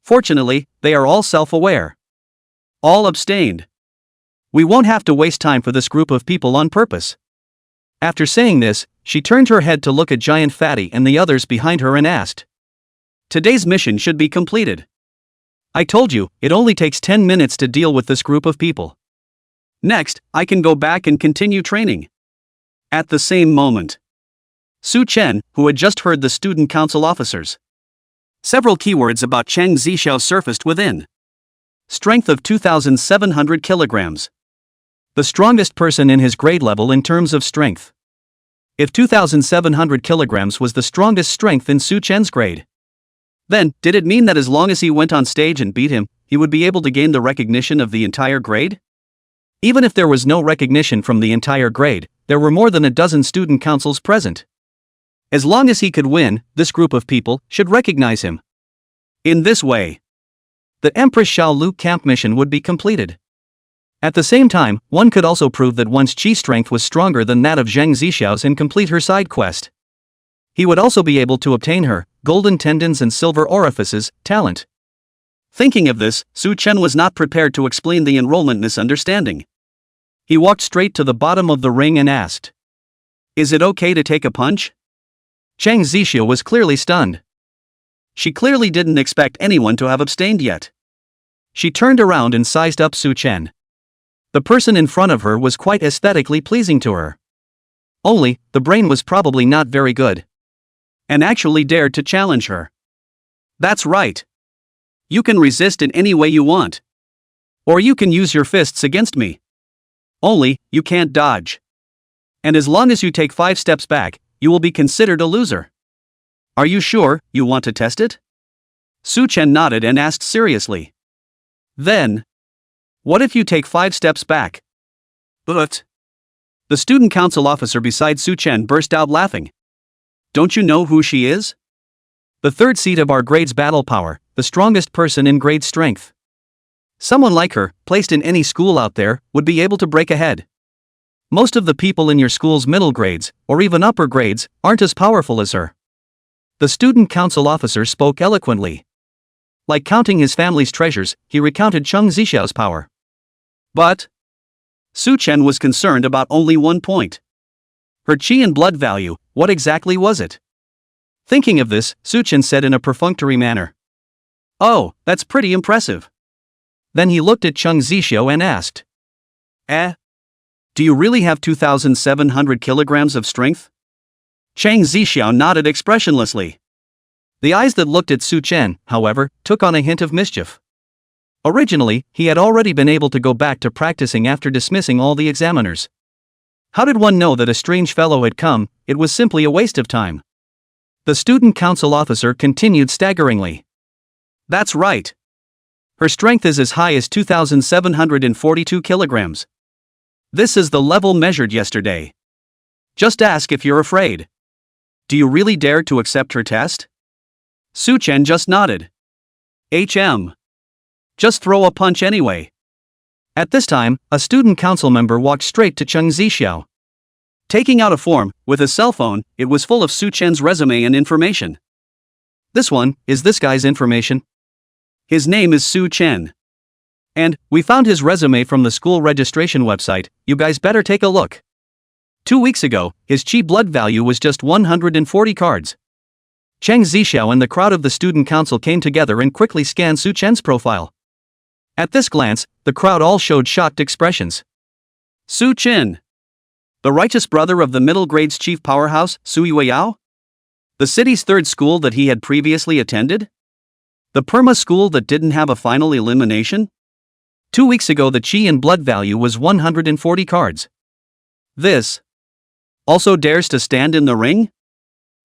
Fortunately, they are all self-aware. All abstained. We won't have to waste time for this group of people on purpose. After saying this, she turned her head to look at Giant Fatty and the others behind her and asked. Today's mission should be completed. I told you, it only takes 10 minutes to deal with this group of people. Next, I can go back and continue training. At the same moment, Su Chen, who had just heard the student council officers. Several keywords about Cheng Zixiao surfaced within. Strength of 2,700 kilograms. The strongest person in his grade level in terms of strength. If 2,700 kilograms was the strongest strength in Su Chen's grade, then, did it mean that as long as he went on stage and beat him, he would be able to gain the recognition of the entire grade? Even if there was no recognition from the entire grade, there were more than a dozen student councils present. As long as he could win, this group of people should recognize him. In this way, the Empress Xiao Lu camp mission would be completed. At the same time, one could also prove that one's chi strength was stronger than that of Cheng Zixiao's and complete her side quest. He would also be able to obtain her golden tendons and silver orifices talent. Thinking of this, Su Chen was not prepared to explain the enrollment misunderstanding. He walked straight to the bottom of the ring and asked, "Is it okay to take a punch?" Cheng Zixiao was clearly stunned. She clearly didn't expect anyone to have abstained yet. She turned around and sized up Su Chen. The person in front of her was quite aesthetically pleasing to her. Only, the brain was probably not very good. And actually dared to challenge her. That's right. You can resist in any way you want. Or you can use your fists against me. Only, you can't dodge. And as long as you take 5 steps back, you will be considered a loser. Are you sure you want to test it? Su Chen nodded and asked seriously. Then, what if you take 5 steps back? But the student council officer beside Su Chen burst out laughing. Don't you know who she is? The third seat of our grade's battle power, the strongest person in grade strength. Someone like her, placed in any school out there, would be able to break ahead. Most of the people in your school's middle grades, or even upper grades, aren't as powerful as her. The student council officer spoke eloquently. Like counting his family's treasures, he recounted Cheng Zixiao's power. But Su Chen was concerned about only one point. Her chi and blood value, what exactly was it? Thinking of this, Su Chen said in a perfunctory manner. Oh, that's pretty impressive. Then he looked at Cheng Zixiao and asked. Do you really have 2,700 kilograms of strength? Cheng Zixiao nodded expressionlessly. The eyes that looked at Su Chen, however, took on a hint of mischief. Originally, he had already been able to go back to practicing after dismissing all the examiners. How did one know that a strange fellow had come? It was simply a waste of time. The student council officer continued staggeringly. That's right. Her strength is as high as 2,742 kilograms. This is the level measured yesterday. Just ask if you're afraid. Do you really dare to accept her test? Su Chen just nodded. Just throw a punch anyway. At this time, a student council member walked straight to Cheng Zixiao. Taking out a form, with a cell phone, it was full of Su Chen's resume and information. This one, is this guy's information? His name is Su Chen. And, we found his resume from the school registration website, you guys better take a look. 2 weeks ago, his chi blood value was just 140 cards. Cheng Zixiao and the crowd of the student council came together and quickly scanned Su Chen's profile. At this glance, the crowd all showed shocked expressions. Su Chen. The righteous brother of the middle grade's chief powerhouse, Su Yueyao? The city's third school that he had previously attended? The perma school that didn't have a final elimination? 2 weeks ago the chi and blood value was 140 cards. This also dares to stand in the ring?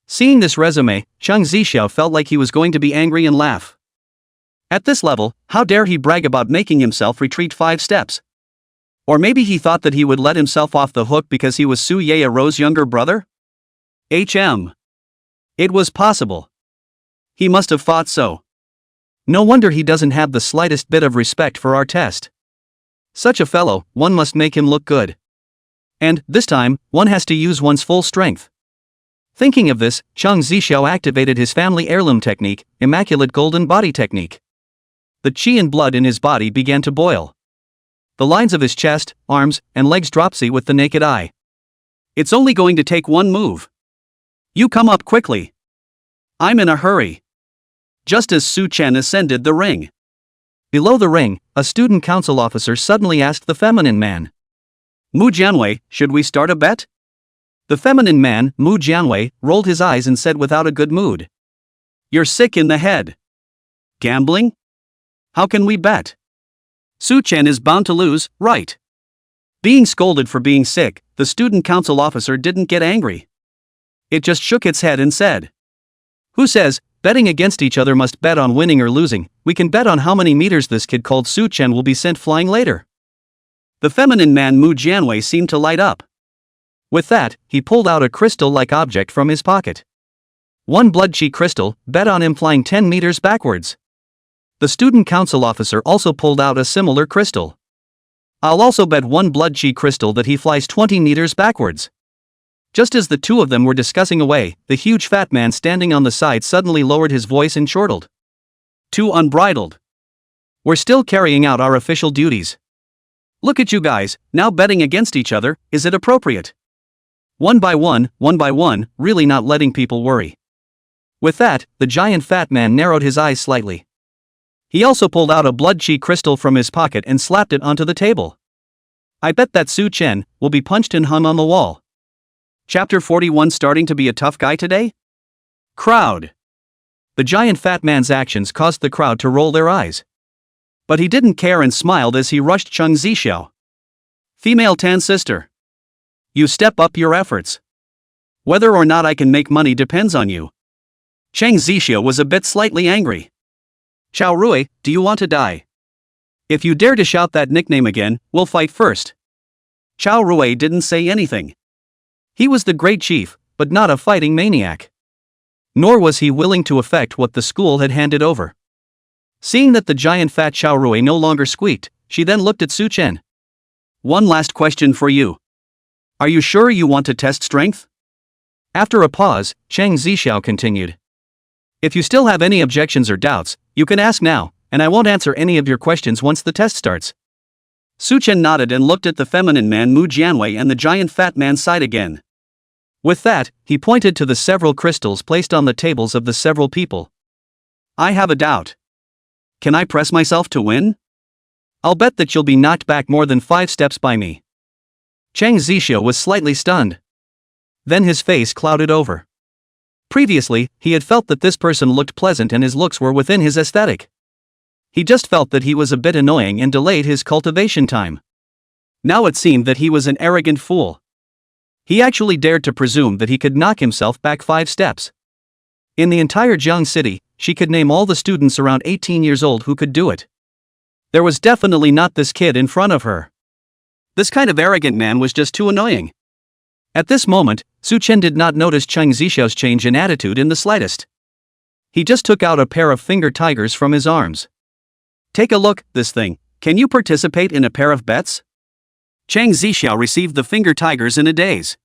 Seeing this resume, Cheng Zixiao felt like he was going to be angry and laugh. At this level, how dare he brag about making himself retreat 5 steps? Or maybe he thought that he would let himself off the hook because he was Su Yueyao's younger brother? It was possible. He must have thought so. No wonder he doesn't have the slightest bit of respect for our test. Such a fellow, one must make him look good. And, this time, one has to use one's full strength. Thinking of this, Cheng Zixiao activated his family heirloom technique, Immaculate Golden Body Technique. The chi and blood in his body began to boil. The lines of his chest, arms, and legs dropsy with the naked eye. It's only going to take one move. You come up quickly. I'm in a hurry. Just as Su Chen ascended the ring. Below the ring, a student council officer suddenly asked the feminine man. Mu Jianwei, should we start a bet? The feminine man, Mu Jianwei, rolled his eyes and said without a good mood. You're sick in the head. Gambling? How can we bet? Su Chen is bound to lose, right? Being scolded for being sick, the student council officer didn't get angry. It just shook its head and said. Who says, betting against each other must bet on winning or losing? We can bet on how many meters this kid called Su Chen will be sent flying later. The feminine man Mu Jianwei seemed to light up. With that, he pulled out a crystal-like object from his pocket. 1 blood chi crystal, bet on him flying 10 meters backwards. The student council officer also pulled out a similar crystal. I'll also bet 1 blood chi crystal that he flies 20 meters backwards. Just as the two of them were discussing away, the huge fat man standing on the side suddenly lowered his voice and chortled. Too unbridled. We're still carrying out our official duties. Look at you guys, now betting against each other, is it appropriate? One by one, really not letting people worry. With that, the giant fat man narrowed his eyes slightly. He also pulled out a blood chi crystal from his pocket and slapped it onto the table. I bet that Su Chen will be punched and hung on the wall. Chapter 41 starting to be a tough guy today? Crowd. The giant fat man's actions caused the crowd to roll their eyes. But he didn't care and smiled as he rushed Cheng Zixiao. Female Tan sister. You step up your efforts. Whether or not I can make money depends on you. Cheng Zixiao was a bit slightly angry. Xiao Lu, do you want to die? If you dare to shout that nickname again, we'll fight first. Xiao Lu didn't say anything. He was the great chief, but not a fighting maniac. Nor was he willing to affect what the school had handed over. Seeing that the giant fat Xiao Lu no longer squeaked, she then looked at Su Chen. One last question for you. Are you sure you want to test strength? After a pause, Cheng Zixiao continued. If you still have any objections or doubts, you can ask now, and I won't answer any of your questions once the test starts. Su Chen nodded and looked at the feminine man Mu Jianwei and the giant fat man sighed again. With that, he pointed to the several crystals placed on the tables of the several people. I have a doubt. Can I press myself to win? I'll bet that you'll be knocked back more than 5 steps by me. Chang Zixiao was slightly stunned. Then his face clouded over. Previously, he had felt that this person looked pleasant and his looks were within his aesthetic. He just felt that he was a bit annoying and delayed his cultivation time. Now it seemed that he was an arrogant fool. He actually dared to presume that he could knock himself back 5 steps. In the entire Jiang city, she could name all the students around 18 years old who could do it. There was definitely not this kid in front of her. This kind of arrogant man was just too annoying. At this moment, Su Chen did not notice Chang Zixiao's change in attitude in the slightest. He just took out a pair of finger tigers from his arms. Take a look, this thing. Can you participate in a pair of bets? Chang Zixiao received the finger tigers in a daze.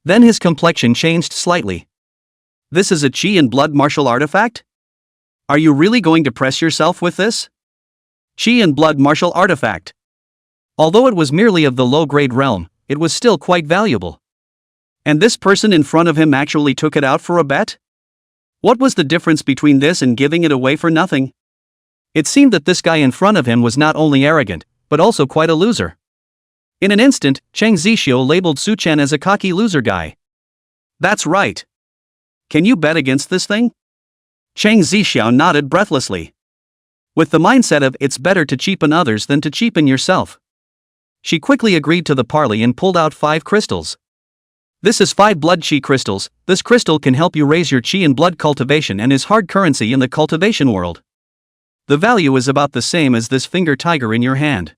Then his complexion changed slightly. This is a qi and blood martial artifact? Are you really going to press yourself with this? Qi and blood martial artifact. Although it was merely of the low-grade realm, it was still quite valuable. And this person in front of him actually took it out for a bet? What was the difference between this and giving it away for nothing? It seemed that this guy in front of him was not only arrogant, but also quite a loser. In an instant, Chang Zixiao labeled Su Chen as a cocky loser guy. That's right. Can you bet against this thing? Chang Zixiao nodded breathlessly. With the mindset of it's better to cheapen others than to cheapen yourself. She quickly agreed to the parley and pulled out 5 crystals. This is 5 blood qi crystals. This crystal can help you raise your qi and blood cultivation and is hard currency in the cultivation world. The value is about the same as this finger tiger in your hand.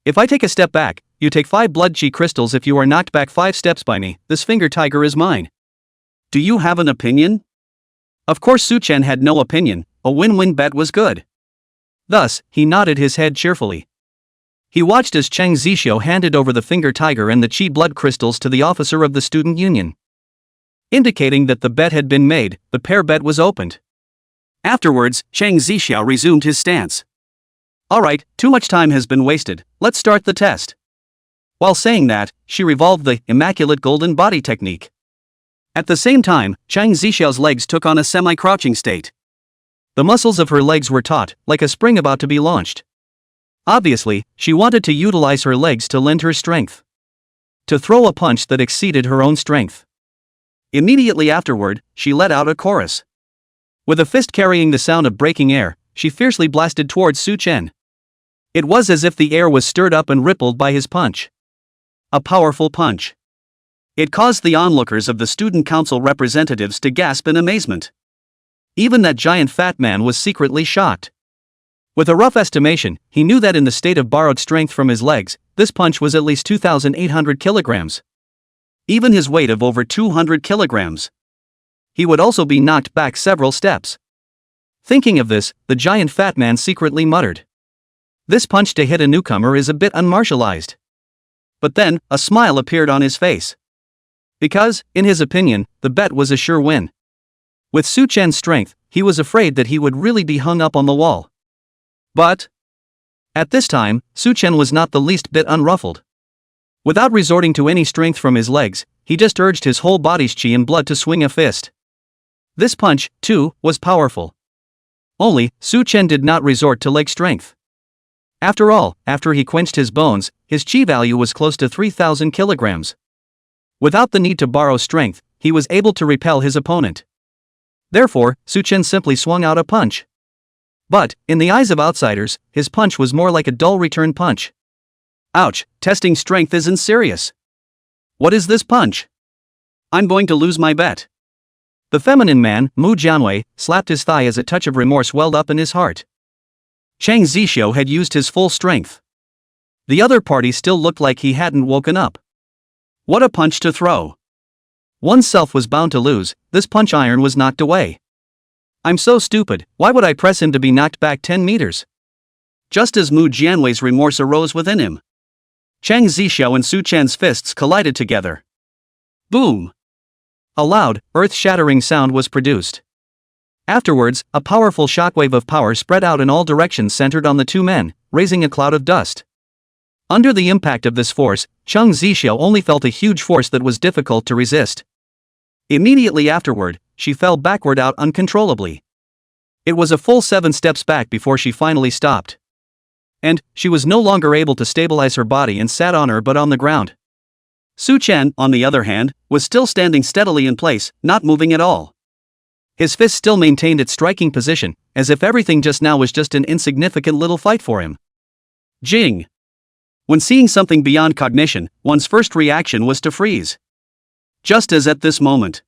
If I take a step back, you take 5 blood qi crystals. If you are knocked back 5 steps by me, this finger tiger is mine. Do you have an opinion? Of course Su Chen had no opinion, a win-win bet was good. Thus, he nodded his head cheerfully. He watched as Chang Zixiao handed over the finger tiger and the qi blood crystals to the officer of the student union. Indicating that the bet had been made, the pair bet was opened. Afterwards, Chang Zixiao resumed his stance. Alright, too much time has been wasted, let's start the test. While saying that, she revolved the immaculate golden body technique. At the same time, Chang Zixiao's legs took on a semi-crouching state. The muscles of her legs were taut, like a spring about to be launched. Obviously, she wanted to utilize her legs to lend her strength. To throw a punch that exceeded her own strength. Immediately afterward, she let out a chorus. With a fist carrying the sound of breaking air, she fiercely blasted towards Su Chen. It was as if the air was stirred up and rippled by his punch. A powerful punch. It caused the onlookers of the student council representatives to gasp in amazement. Even that giant fat man was secretly shocked. With a rough estimation, he knew that in the state of borrowed strength from his legs, this punch was at least 2,800 kilograms. Even his weight of over 200 kilograms. He would also be knocked back several steps. Thinking of this, the giant fat man secretly muttered. This punch to hit a newcomer is a bit unmartialized. But then, a smile appeared on his face. Because, in his opinion, the bet was a sure win. With Su Chen's strength, he was afraid that he would really be hung up on the wall. But at this time, Su Chen was not the least bit unruffled. Without resorting to any strength from his legs, he just urged his whole body's qi and blood to swing a fist. This punch, too, was powerful. Only, Su Chen did not resort to leg strength. After all, after he quenched his bones, his qi value was close to 3,000 kilograms. Without the need to borrow strength, he was able to repel his opponent. Therefore, Su Chen simply swung out a punch. But, in the eyes of outsiders, his punch was more like a dull return punch. Ouch, testing strength isn't serious. What is this punch? I'm going to lose my bet. The feminine man, Mu Jianwei, slapped his thigh as a touch of remorse welled up in his heart. Chang Zixiao had used his full strength. The other party still looked like he hadn't woken up. What a punch to throw. Oneself was bound to lose, this punch iron was knocked away. I'm so stupid, why would I press him to be knocked back 10 meters? Just as Mu Jianwei's remorse arose within him. Chang Zixiao and Su Chen's fists collided together. Boom! A loud, earth-shattering sound was produced. Afterwards, a powerful shockwave of power spread out in all directions centered on the two men, raising a cloud of dust. Under the impact of this force, Cheng Zixiao only felt a huge force that was difficult to resist. Immediately afterward, she fell backward out uncontrollably. It was a full 7 steps back before she finally stopped. And she was no longer able to stabilize her body and sat on her but on the ground. Su Chen, on the other hand, was still standing steadily in place, not moving at all. His fist still maintained its striking position, as if everything just now was just an insignificant little fight for him. Jing. When seeing something beyond cognition, one's first reaction was to freeze. Just as at this moment.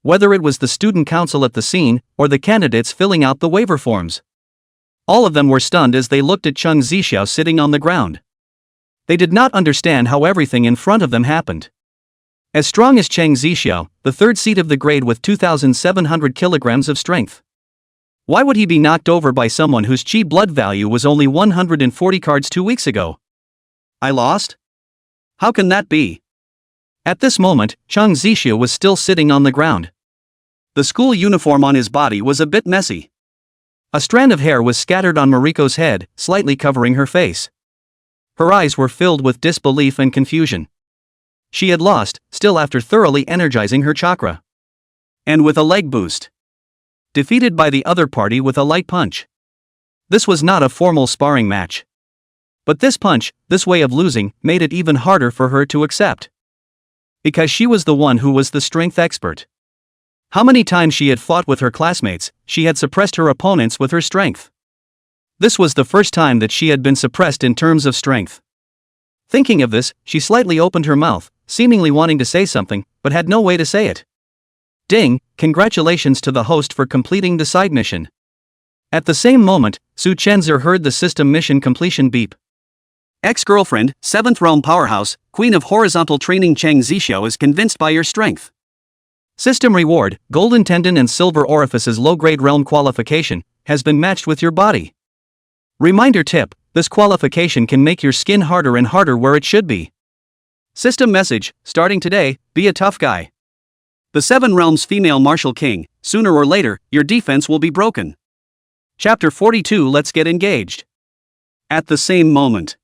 Whether it was the student council at the scene, or the candidates filling out the waiver forms. All of them were stunned as they looked at Cheng Zixiao sitting on the ground. They did not understand how everything in front of them happened. As strong as Cheng Zixiao, the third seat of the grade with 2,700 kilograms of strength. Why would he be knocked over by someone whose chi blood value was only 140 cards 2 weeks ago? I lost? How can that be? At this moment, Cheng Zixiao was still sitting on the ground. The school uniform on his body was a bit messy. A strand of hair was scattered on Mariko's head, slightly covering her face. Her eyes were filled with disbelief and confusion. She had lost, still after thoroughly energizing her chakra. And with a leg boost. Defeated by the other party with a light punch. This was not a formal sparring match. But this punch, this way of losing, made it even harder for her to accept. Because she was the one who was the strength expert. How many times she had fought with her classmates, she had suppressed her opponents with her strength. This was the first time that she had been suppressed in terms of strength. Thinking of this, she slightly opened her mouth, seemingly wanting to say something, but had no way to say it. Ding, congratulations to the host for completing the side mission. At the same moment, Su Chenzi heard the system mission completion beep. Ex-girlfriend, 7th realm powerhouse, queen of horizontal training Cheng Zixiao is convinced by your strength. System reward, golden tendon and silver orifice's low-grade realm qualification, has been matched with your body. Reminder tip, this qualification can make your skin harder and harder where it should be. System message, starting today, be a tough guy. The 7 realms female martial king, sooner or later, your defense will be broken. Chapter 42. Let's get engaged. At the same moment,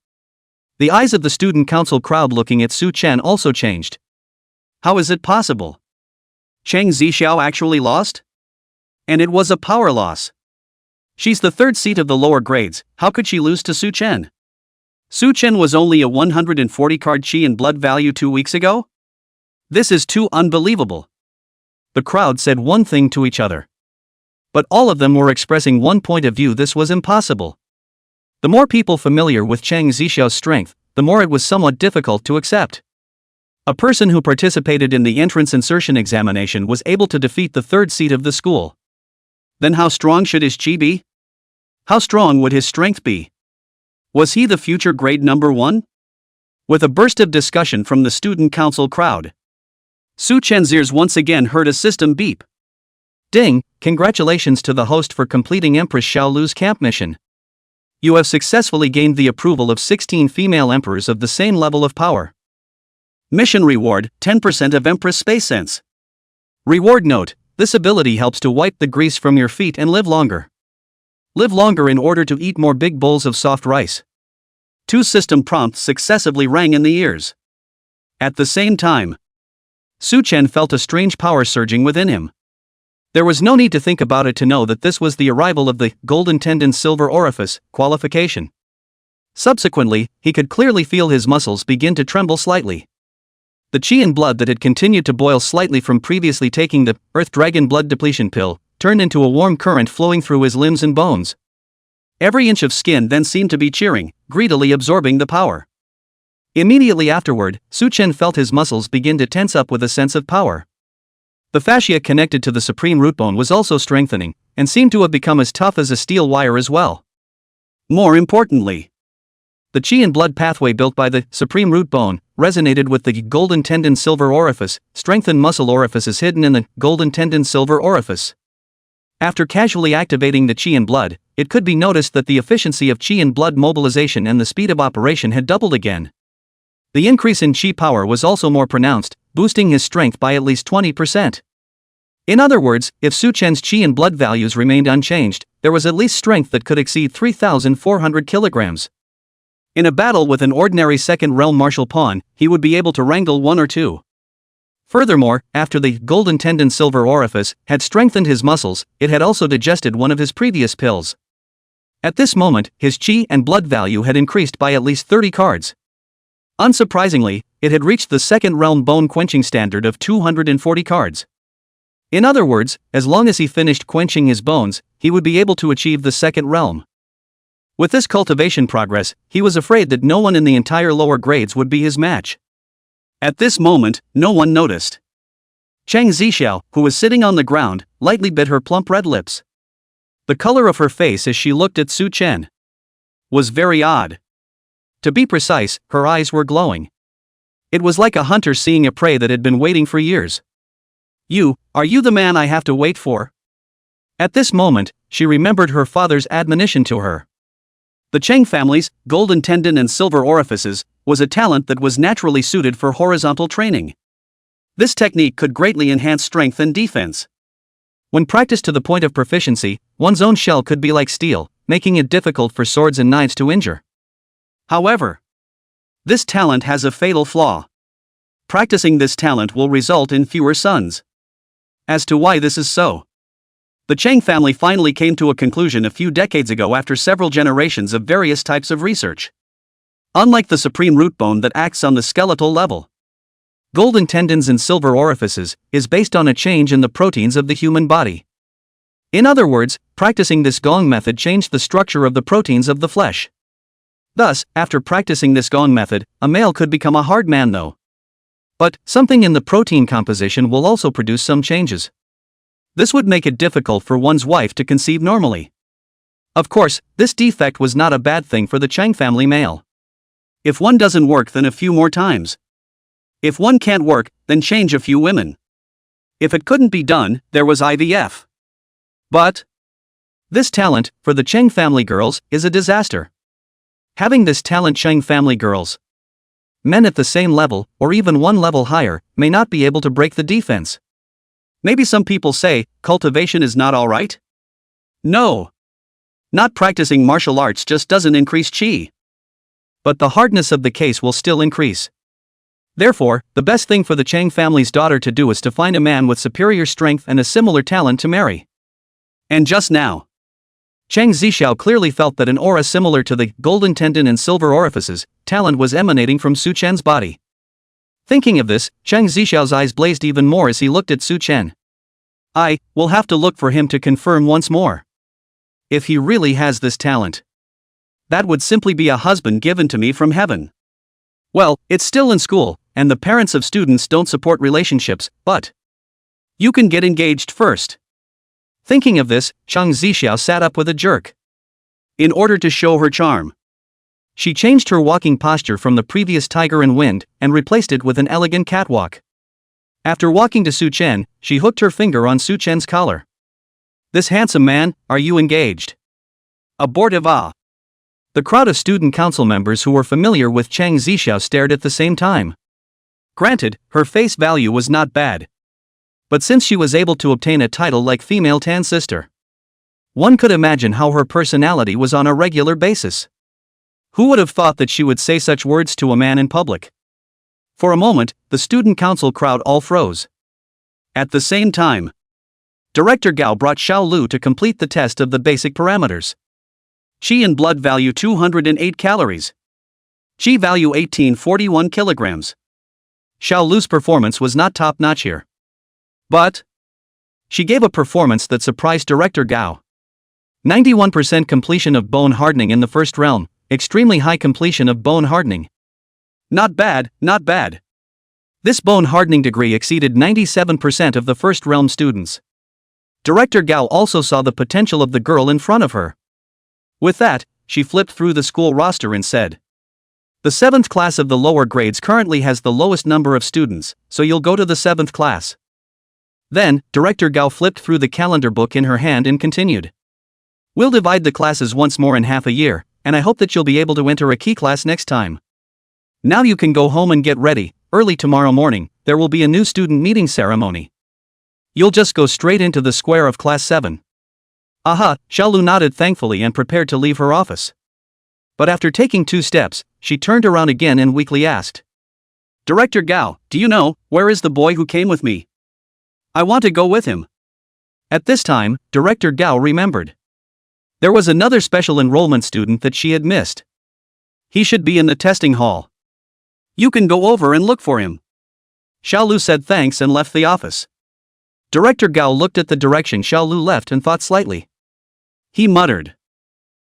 the eyes of the student council crowd looking at Su Chen also changed. How is it possible? Cheng Zixiao actually lost? And it was a power loss. She's the third seat of the lower grades, how could she lose to Su Chen? Su Chen was only a 140 card chi and blood value 2 weeks ago? This is too unbelievable. The crowd said one thing to each other. But all of them were expressing one point of view: this was impossible. The more people familiar with Cheng Zixiao's strength, the more it was somewhat difficult to accept. A person who participated in the entrance insertion examination was able to defeat the third seat of the school. Then how strong should his chi be? How strong would his strength be? Was he the future grade number 1? With a burst of discussion from the student council crowd, Su Chen's ears once again heard a system beep. Ding, congratulations to the host for completing Empress Xiao Lu's camp mission. You have successfully gained the approval of 16 female emperors of the same level of power. Mission reward, 10% of Empress Space Sense. Reward note, this ability helps to wipe the grease from your feet and live longer. Live longer in order to eat more big bowls of soft rice. 2 system prompts successively rang in the ears. At the same time, Su Chen felt a strange power surging within him. There was no need to think about it to know that this was the arrival of the golden tendon silver orifice qualification. Subsequently, he could clearly feel his muscles begin to tremble slightly. The chi and blood that had continued to boil slightly from previously taking the Earth Dragon blood depletion pill turned into a warm current flowing through his limbs and bones. Every inch of skin then seemed to be cheering, greedily absorbing the power. Immediately afterward, Su Chen felt his muscles begin to tense up with a sense of power. The fascia connected to the supreme root bone was also strengthening, and seemed to have become as tough as a steel wire as well. More importantly, the chi and blood pathway built by the supreme root bone resonated with the golden tendon silver orifice, strengthened muscle orifices hidden in the golden tendon silver orifice. After casually activating the chi and blood, it could be noticed that the efficiency of chi and blood mobilization and the speed of operation had doubled again. The increase in chi power was also more pronounced, boosting his strength by at least 20%. In other words, if Su Chen's chi and blood values remained unchanged, there was at least strength that could exceed 3,400 kilograms. In a battle with an ordinary second realm martial pawn, he would be able to wrangle one or two. Furthermore, after the golden tendon silver orifice had strengthened his muscles, it had also digested one of his previous pills. At this moment, his chi and blood value had increased by at least 30 cards. Unsurprisingly, it had reached the second realm bone quenching standard of 240 cards. In other words, as long as he finished quenching his bones, he would be able to achieve the second realm. With this cultivation progress, he was afraid that no one in the entire lower grades would be his match. At this moment, no one noticed. Chang Zixiao, who was sitting on the ground, lightly bit her plump red lips. The color of her face as she looked at Su Chen was very odd. To be precise, her eyes were glowing. It was like a hunter seeing a prey that had been waiting for years. Are you the man I have to wait for? At this moment, she remembered her father's admonition to her. The Cheng family's golden tendon and silver orifices was a talent that was naturally suited for horizontal training. This technique could greatly enhance strength and defense. When practiced to the point of proficiency, one's own shell could be like steel, making it difficult for swords and knives to injure. However, this talent has a fatal flaw. Practicing this talent will result in fewer sons. As to why this is so, the Cheng family finally came to a conclusion a few decades ago after several generations of various types of research. Unlike the supreme root bone that acts on the skeletal level, golden tendons and silver orifices is based on a change in the proteins of the human body. In other words, practicing this gong method changed the structure of the proteins of the flesh. Thus, after practicing this gong method, a male could become a hard man though. But something in the protein composition will also produce some changes. This would make it difficult for one's wife to conceive normally. Of course, this defect was not a bad thing for the Chang family male. If one doesn't work, then a few more times. If one can't work, then change a few women. If it couldn't be done, there was IVF. But this talent, for the Cheng family girls, is a disaster. Having this talent, Cheng family girls, men at the same level, or even one level higher, may not be able to break the defense. Maybe some people say, cultivation is not alright? No. Not practicing martial arts just doesn't increase chi. But the hardness of the case will still increase. Therefore, the best thing for the Chang family's daughter to do is to find a man with superior strength and a similar talent to marry. And just now, Chang Zixiao clearly felt that an aura similar to the golden tendon and silver orifices talent was emanating from Su Chen's body. Thinking of this, Chang Zixiao's eyes blazed even more as he looked at Su Chen. I will have to look for him to confirm once more. If he really has this talent, that would simply be a husband given to me from heaven. Well, it's still in school, and the parents of students don't support relationships, but you can get engaged first. Thinking of this, Chang Zixiao sat up with a jerk. In order to show her charm, she changed her walking posture from the previous tiger and wind and replaced it with an elegant catwalk. After walking to Su Chen, she hooked her finger on Su Chen's collar. This handsome man, are you engaged? Abortive ah. The crowd of student council members who were familiar with Chang Zixiao stared at the same time. Granted, her face value was not bad. But since she was able to obtain a title like female Tan Sister, one could imagine how her personality was on a regular basis. Who would have thought that she would say such words to a man in public? For a moment, the student council crowd all froze. At the same time, Director Gao brought Xiao Lu to complete the test of the basic parameters. Qi and blood value 208 calories. Qi value 1841 kilograms. Xiao Lu's performance was not top-notch here. But she gave a performance that surprised Director Gao. 91% completion of bone hardening in the first realm, extremely high completion of bone hardening. Not bad, not bad. This bone hardening degree exceeded 97% of the first realm students. Director Gao also saw the potential of the girl in front of her. With that, she flipped through the school roster and said, "The 7th class of the lower grades currently has the lowest number of students, so you'll go to the 7th class." Then, Director Gao flipped through the calendar book in her hand and continued. "We'll divide the classes once more in half a year, and I hope that you'll be able to enter a key class next time. Now you can go home and get ready. Early tomorrow morning, there will be a new student meeting ceremony. You'll just go straight into the square of class 7. Aha, Xiao Lu nodded thankfully and prepared to leave her office. But after taking 2 steps, she turned around again and weakly asked. Director Gao, do you know, where is the boy who came with me? I want to go with him. At this time, Director Gao remembered. There was another special enrollment student that she had missed. He should be in the testing hall. You can go over and look for him. Xiao Lu said thanks and left the office. Director Gao looked at the direction Xiao Lu left and thought slightly. He muttered.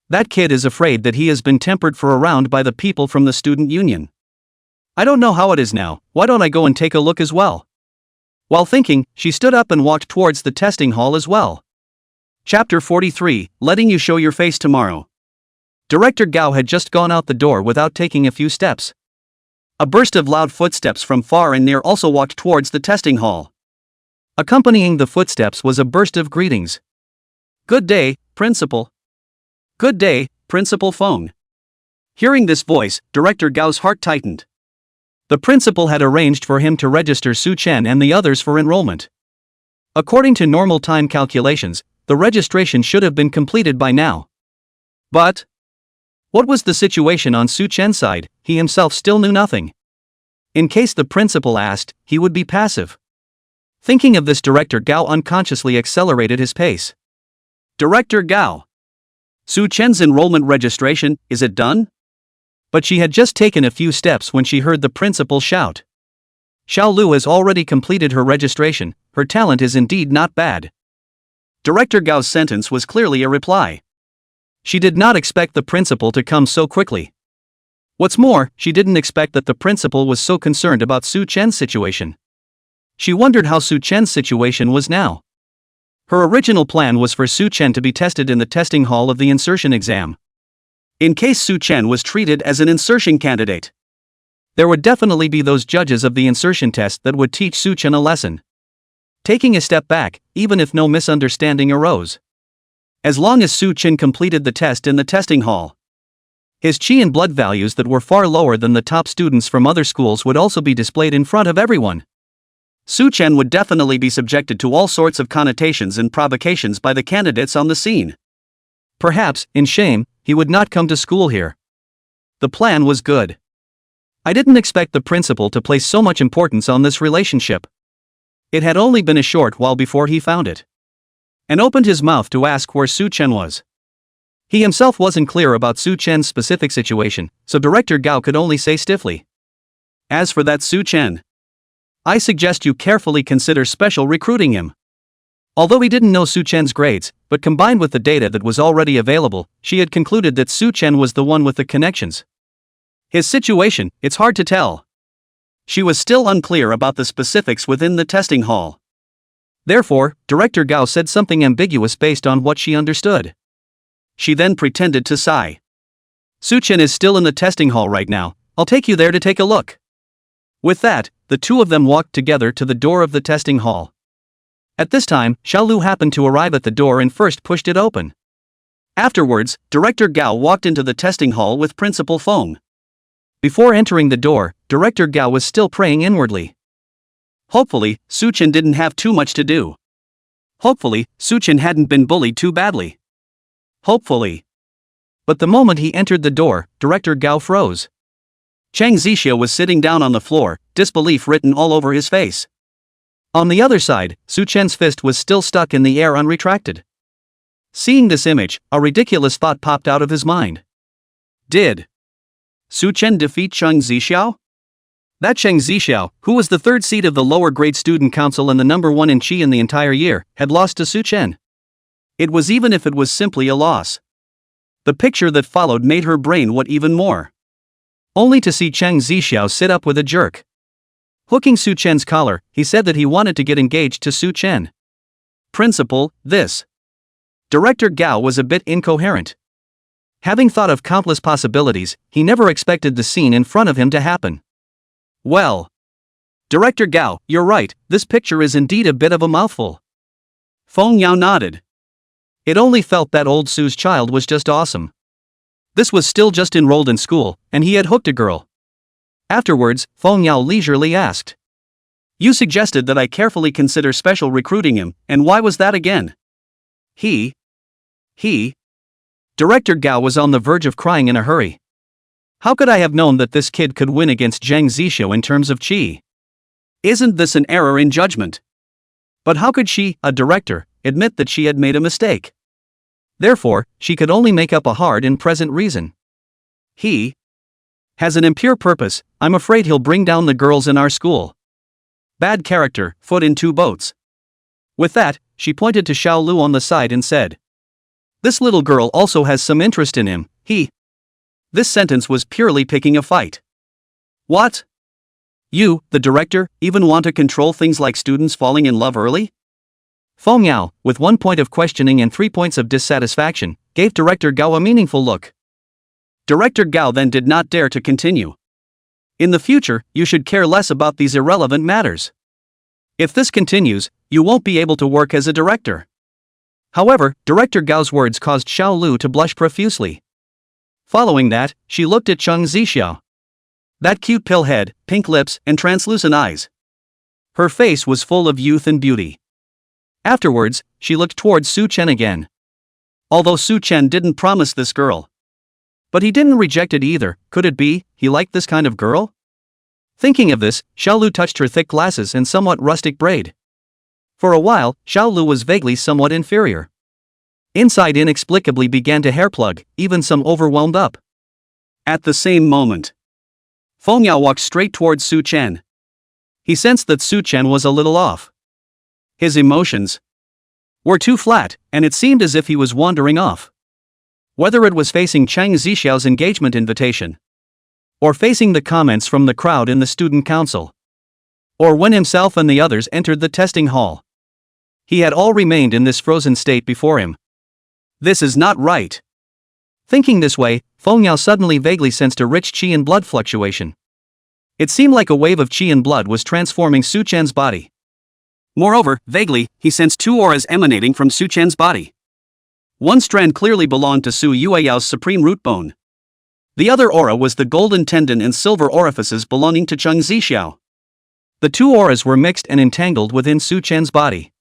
That kid is afraid that he has been tempered for a round by the people from the student union. I don't know how it is now, why don't I go and take a look as well? While thinking, she stood up and walked towards the testing hall as well. Chapter 43, Letting You Show Your Face Tomorrow. Director Gao had just gone out the door without taking a few steps. A burst of loud footsteps from far and near also walked towards the testing hall. Accompanying the footsteps was a burst of greetings. Good day, Principal. Good day, Principal Feng. Hearing this voice, Director Gao's heart tightened. The principal had arranged for him to register Su Chen and the others for enrollment. According to normal time calculations, the registration should have been completed by now. But what was the situation on Su Chen's side? He himself still knew nothing. In case the principal asked, he would be passive. Thinking of this, Director Gao unconsciously accelerated his pace. Director Gao. Su Chen's enrollment registration, is it done? But she had just taken a few steps when she heard the principal shout. Xiao Lu has already completed her registration, her talent is indeed not bad. Director Gao's sentence was clearly a reply. She did not expect the principal to come so quickly. What's more, she didn't expect that the principal was so concerned about Su Chen's situation. She wondered how Su Chen's situation was now. Her original plan was for Su Chen to be tested in the testing hall of the insertion exam. In case Su Chen was treated as an insertion candidate, there would definitely be those judges of the insertion test that would teach Su Chen a lesson. Taking a step back, even if no misunderstanding arose. As long as Su Chen completed the test in the testing hall, his qi and blood values that were far lower than the top students from other schools would also be displayed in front of everyone. Su Chen would definitely be subjected to all sorts of connotations and provocations by the candidates on the scene. Perhaps, in shame, he would not come to school here. The plan was good. I didn't expect the principal to place so much importance on this relationship. It had only been a short while before he found it. And opened his mouth to ask where Su Chen was. He himself wasn't clear about Su Chen's specific situation, so Director Gao could only say stiffly. As for that Su Chen, I suggest you carefully consider special recruiting him. Although he didn't know Su Chen's grades, but combined with the data that was already available, she had concluded that Su Chen was the one with the connections. His situation, it's hard to tell. She was still unclear about the specifics within the testing hall. Therefore, Director Gao said something ambiguous based on what she understood. She then pretended to sigh. Su Chen is still in the testing hall right now, I'll take you there to take a look. With that, the two of them walked together to the door of the testing hall. At this time, Xiao Lu happened to arrive at the door and first pushed it open. Afterwards, Director Gao walked into the testing hall with Principal Feng. Before entering the door, Director Gao was still praying inwardly. Hopefully, Su Chen didn't have too much to do. Hopefully, Su Chen hadn't been bullied too badly. Hopefully. But the moment he entered the door, Director Gao froze. Chang Zixia was sitting down on the floor, disbelief written all over his face. On the other side, Su Chen's fist was still stuck in the air unretracted. Seeing this image, a ridiculous thought popped out of his mind. Did Su Chen defeat Chang Zixiao? That Chang Zixiao, who was the third seat of the lower grade student council and the number one in Qi in the entire year, had lost to Su Chen. It was even if it was simply a loss. The picture that followed made her brain what even more. Only to see Chang Zixiao sit up with a jerk. Hooking Su Chen's collar, he said that he wanted to get engaged to Su Chen. Principal, this. Director Gao was a bit incoherent. Having thought of countless possibilities, he never expected the scene in front of him to happen. Well, Director Gao, you're right, this picture is indeed a bit of a mouthful. Feng Yao nodded. It only felt that old Su's child was just awesome. This was still just enrolled in school, and he had hooked a girl. Afterwards, Feng Yao leisurely asked. You suggested that I carefully consider special recruiting him, and why was that again? He. Director Gao was on the verge of crying in a hurry. How could I have known that this kid could win against Zhang Zixio in terms of chi? Isn't this an error in judgment? But how could she, a director, admit that she had made a mistake? Therefore, she could only make up a hard and present reason. He has an impure purpose. I'm afraid he'll bring down the girls in our school. Bad character, foot in two boats. With that, she pointed to Xiao Lu on the side and said, "This little girl also has some interest in him, This sentence was purely picking a fight. What? You, the director, even want to control things like students falling in love early? Feng Yao, with 1 point of questioning and 3 points of dissatisfaction, gave Director Gao a meaningful look. Director Gao then did not dare to continue. In the future, you should care less about these irrelevant matters. If this continues, you won't be able to work as a director. However, Director Gao's words caused Xiao Lu to blush profusely. Following that, she looked at Zhang Zixio. That cute pill head, pink lips, and translucent eyes. Her face was full of youth and beauty. Afterwards, she looked towards Su Chen again. Although Su Chen didn't promise this girl. But he didn't reject it either. Could it be he liked this kind of girl? Thinking of this, Xiao Lu touched her thick glasses and somewhat rustic braid. For a while, Xiao Lu was vaguely somewhat inferior. Inside inexplicably began to hair plug, even some overwhelmed up. At the same moment, Feng Yao walked straight towards Su Chen. He sensed that Su Chen was a little off. His emotions were too flat, and it seemed as if he was wandering off. Whether it was facing Zhang Zixiao's engagement invitation, or facing the comments from the crowd in the student council, or when himself and the others entered the testing hall, he had all remained in this frozen state before him. This is not right. Thinking this way, Feng Yao suddenly vaguely sensed a rich qi and blood fluctuation. It seemed like a wave of qi and blood was transforming Su Chen's body. Moreover, vaguely, he sensed two auras emanating from Su Chen's body. One strand clearly belonged to Su Yueyao's supreme root bone. The other aura was the golden tendon and silver orifices belonging to Zhang Zixio. The two auras were mixed and entangled within Su Chen's body.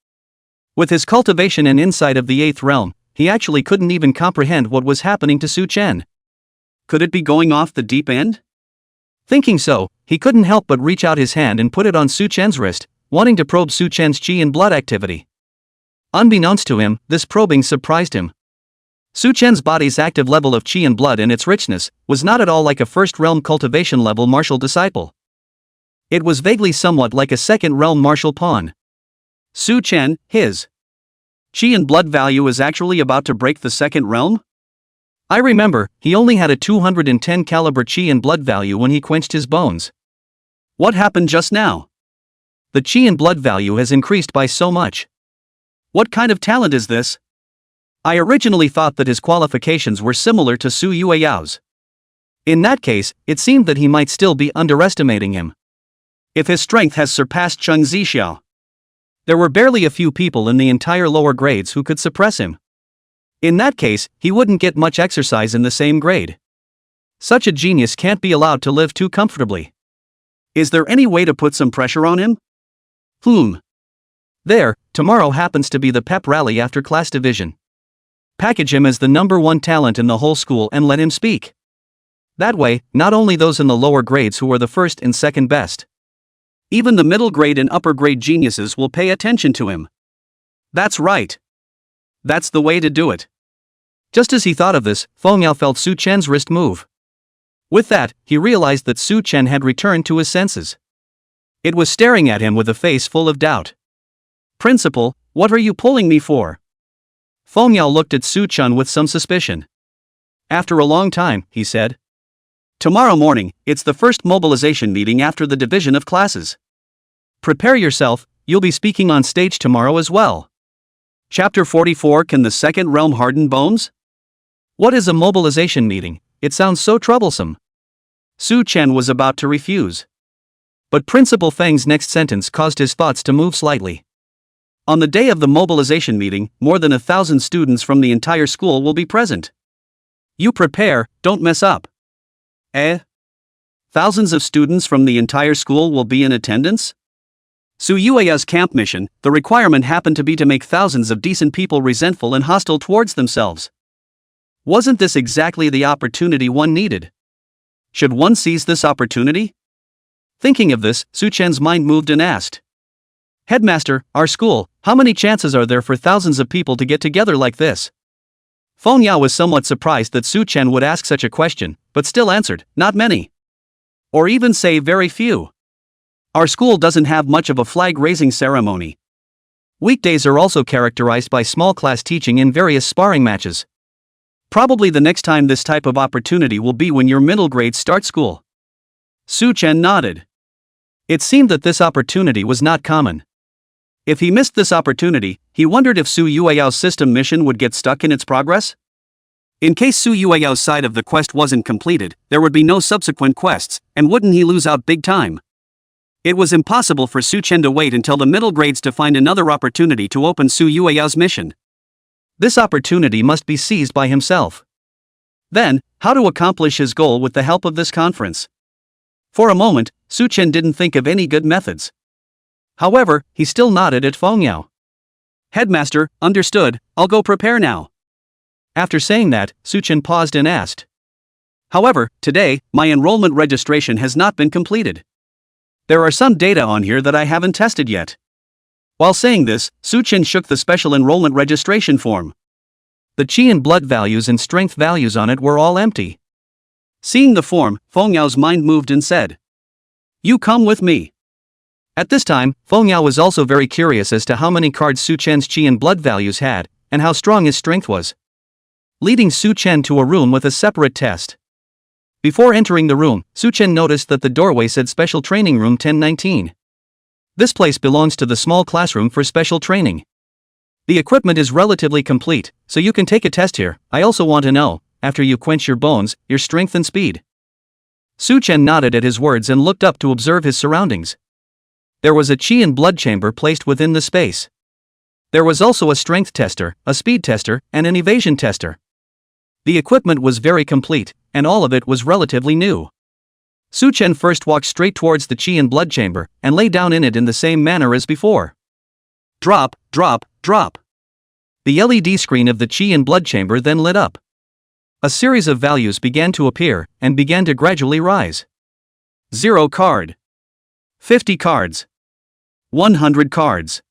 With his cultivation and insight of the eighth realm, he actually couldn't even comprehend what was happening to Su Chen. Could it be going off the deep end? Thinking so, he couldn't help but reach out his hand and put it on Su Chen's wrist, wanting to probe Su Chen's qi and blood activity. Unbeknownst to him, this probing surprised him. Su Chen's body's active level of qi and blood and its richness was not at all like a first-realm cultivation level martial disciple. It was vaguely somewhat like a second-realm martial pawn. Su Chen, his qi and blood value is actually about to break the second realm? I remember, he only had a 210 caliber qi and blood value when he quenched his bones. What happened just now? The qi and blood value has increased by so much. What kind of talent is this? I originally thought that his qualifications were similar to Su Yueyao's. In that case, it seemed that he might still be underestimating him. If his strength has surpassed Zhang Zixio, there were barely a few people in the entire lower grades who could suppress him. In that case, he wouldn't get much exercise in the same grade. Such a genius can't be allowed to live too comfortably. Is there any way to put some pressure on him? There, tomorrow happens to be the pep rally after class division. Package him as the #1 talent in the whole school and let him speak. That way, not only those in the lower grades who are the first and second best, even the middle grade and upper grade geniuses will pay attention to him. That's right. That's the way to do it. Just as he thought of this, Feng Yao felt Su Chen's wrist move. With that, he realized that Su Chen had returned to his senses. It was staring at him with a face full of doubt. Principal, what are you pulling me for? Feng Yao looked at Su Chen with some suspicion. After a long time, he said. Tomorrow morning, it's the first mobilization meeting after the division of classes. Prepare yourself, you'll be speaking on stage tomorrow as well. Chapter 44. Can the second realm harden bones? What is a mobilization meeting? It sounds so troublesome. Su Chen was about to refuse. But Principal Feng's next sentence caused his thoughts to move slightly. On the day of the mobilization meeting, more than 1,000 students from the entire school will be present. You prepare, don't mess up. Thousands of students from the entire school will be in attendance? Su Yueyao's camp mission, the requirement happened to be to make thousands of decent people resentful and hostile towards themselves. Wasn't this exactly the opportunity one needed? Should one seize this opportunity? Thinking of this, Su Chen's mind moved and asked. Headmaster, our school, how many chances are there for thousands of people to get together like this? Feng Yao was somewhat surprised that Su Chen would ask such a question, but still answered, not many. Or even say very few. Our school doesn't have much of a flag-raising ceremony. Weekdays are also characterized by small class teaching in various sparring matches. Probably the next time this type of opportunity will be when your middle grades start school. Su Chen nodded. It seemed that this opportunity was not common. If he missed this opportunity, he wondered if Su Yueyao's system mission would get stuck in its progress. In case Su Yueyao's side of the quest wasn't completed, there would be no subsequent quests, and wouldn't he lose out big time? It was impossible for Su Chen to wait until the middle grades to find another opportunity to open Su Yueyao's mission. This opportunity must be seized by himself. Then, how to accomplish his goal with the help of this conference? For a moment, Su Chen didn't think of any good methods. However, he still nodded at Feng Yao. Headmaster, understood, I'll go prepare now. After saying that, Su Chen paused and asked. However, today, my enrollment registration has not been completed. There are some data on here that I haven't tested yet. While saying this, Su Chen shook the special enrollment registration form. The qi and blood values and strength values on it were all empty. Seeing the form, Feng Yao's mind moved and said, You come with me. At this time, Feng Yao was also very curious as to how many cards Su Chen's qi and blood values had, and how strong his strength was. Leading Su Chen to a room with a separate test. Before entering the room, Su Chen noticed that the doorway said Special Training Room 1019. This place belongs to the small classroom for special training. The equipment is relatively complete, so you can take a test here. I also want to know, after you quench your bones, your strength and speed. Su Chen nodded at his words and looked up to observe his surroundings. There was a qi and blood chamber placed within the space. There was also a strength tester, a speed tester, and an evasion tester. The equipment was very complete, and all of it was relatively new. Su Chen first walked straight towards the qi and blood chamber, and lay down in it in the same manner as before. Drop, drop, drop. The LED screen of the qi and blood chamber then lit up. A series of values began to appear, and began to gradually rise. 0 card. 50 cards. 100 cards.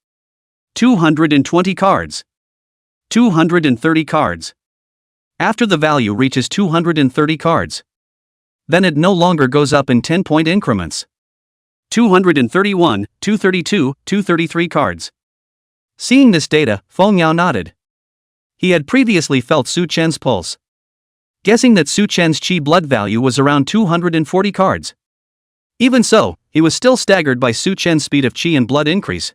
220 cards. 230 cards. After the value reaches 230 cards, then it no longer goes up in 10-point increments. 231, 232, 233 cards. Seeing this data, Feng Yao nodded. He had previously felt Su Chen's pulse. Guessing that Su Chen's qi blood value was around 240 cards. Even so, he was still staggered by Su Chen's speed of qi and blood increase.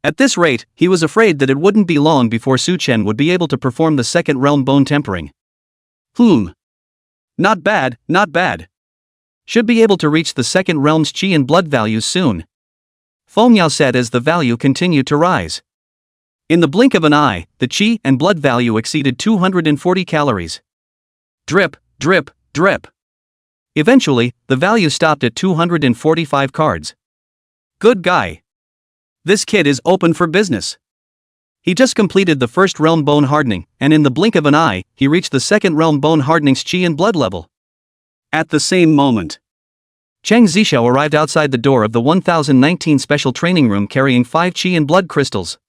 At this rate, he was afraid that it wouldn't be long before Su Chen would be able to perform the second realm bone tempering. Not bad, not bad. Should be able to reach the second realm's qi and blood values soon. Feng Yao said as the value continued to rise. In the blink of an eye, the qi and blood value exceeded 240 calories. Drip, drip, drip. Eventually, the value stopped at 245 cards. Good guy. This kid is open for business. He just completed the first realm bone hardening, and in the blink of an eye, he reached the second realm bone hardening's qi and blood level. At the same moment, Cheng Zixiao arrived outside the door of the 1019 special training room carrying 5 qi and blood crystals.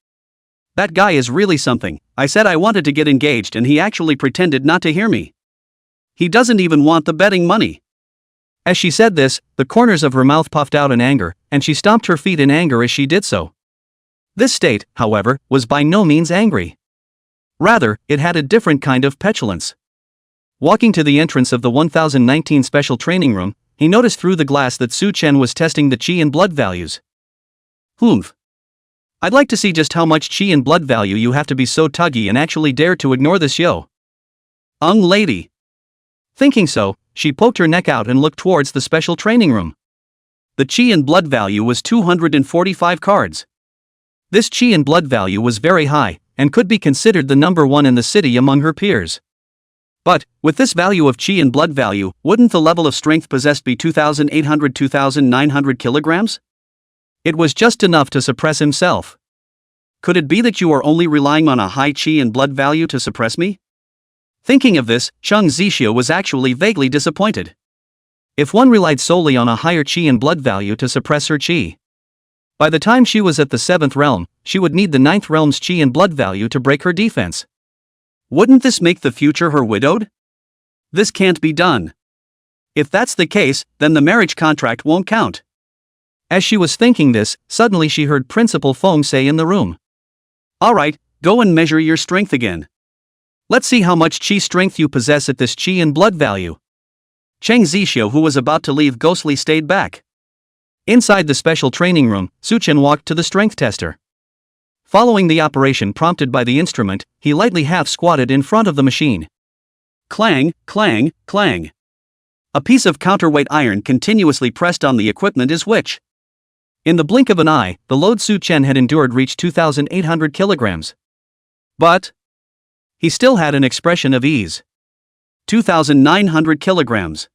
That guy is really something. I said I wanted to get engaged and he actually pretended not to hear me. He doesn't even want the betting money. As she said this, the corners of her mouth puffed out in anger, and she stomped her feet in anger as she did so. This state, however, was by no means angry. Rather, it had a different kind of petulance. Walking to the entrance of the 1019 special training room, he noticed through the glass that Su Chen was testing the qi and blood values. I'd like to see just how much qi and blood value you have to be so tuggy and actually dare to ignore this lady. Thinking so, she poked her neck out and looked towards the special training room. The qi and blood value was 245 cards. This qi and blood value was very high, and could be considered the number one in the city among her peers. But, with this value of qi and blood value, wouldn't the level of strength possessed be 2,800-2,900 kilograms? It was just enough to suppress himself. Could it be that you are only relying on a high qi and blood value to suppress me? Thinking of this, Cheng Zixiao was actually vaguely disappointed. if one relied solely on a higher chi and blood value to suppress her chi. By the time she was at the 7th realm, she would need the 9th realm's chi and blood value to break her defense. Wouldn't this make the future her widowed? This can't be done. If that's the case, then the marriage contract won't count. As she was thinking this, suddenly she heard Principal Feng say in the room. Alright, go and measure your strength again. Let's see how much chi strength you possess at this chi and blood value. Cheng Zixio, who was about to leave ghostly, stayed back. Inside the special training room, Su Chen walked to the strength tester. Following the operation prompted by the instrument, he lightly half-squatted in front of the machine. Clang, clang, clang. A piece of counterweight iron continuously pressed on the equipment is which. In the blink of an eye, the load Su Chen had endured reached 2,800 kilograms. But he still had an expression of ease. 2,900 kilograms.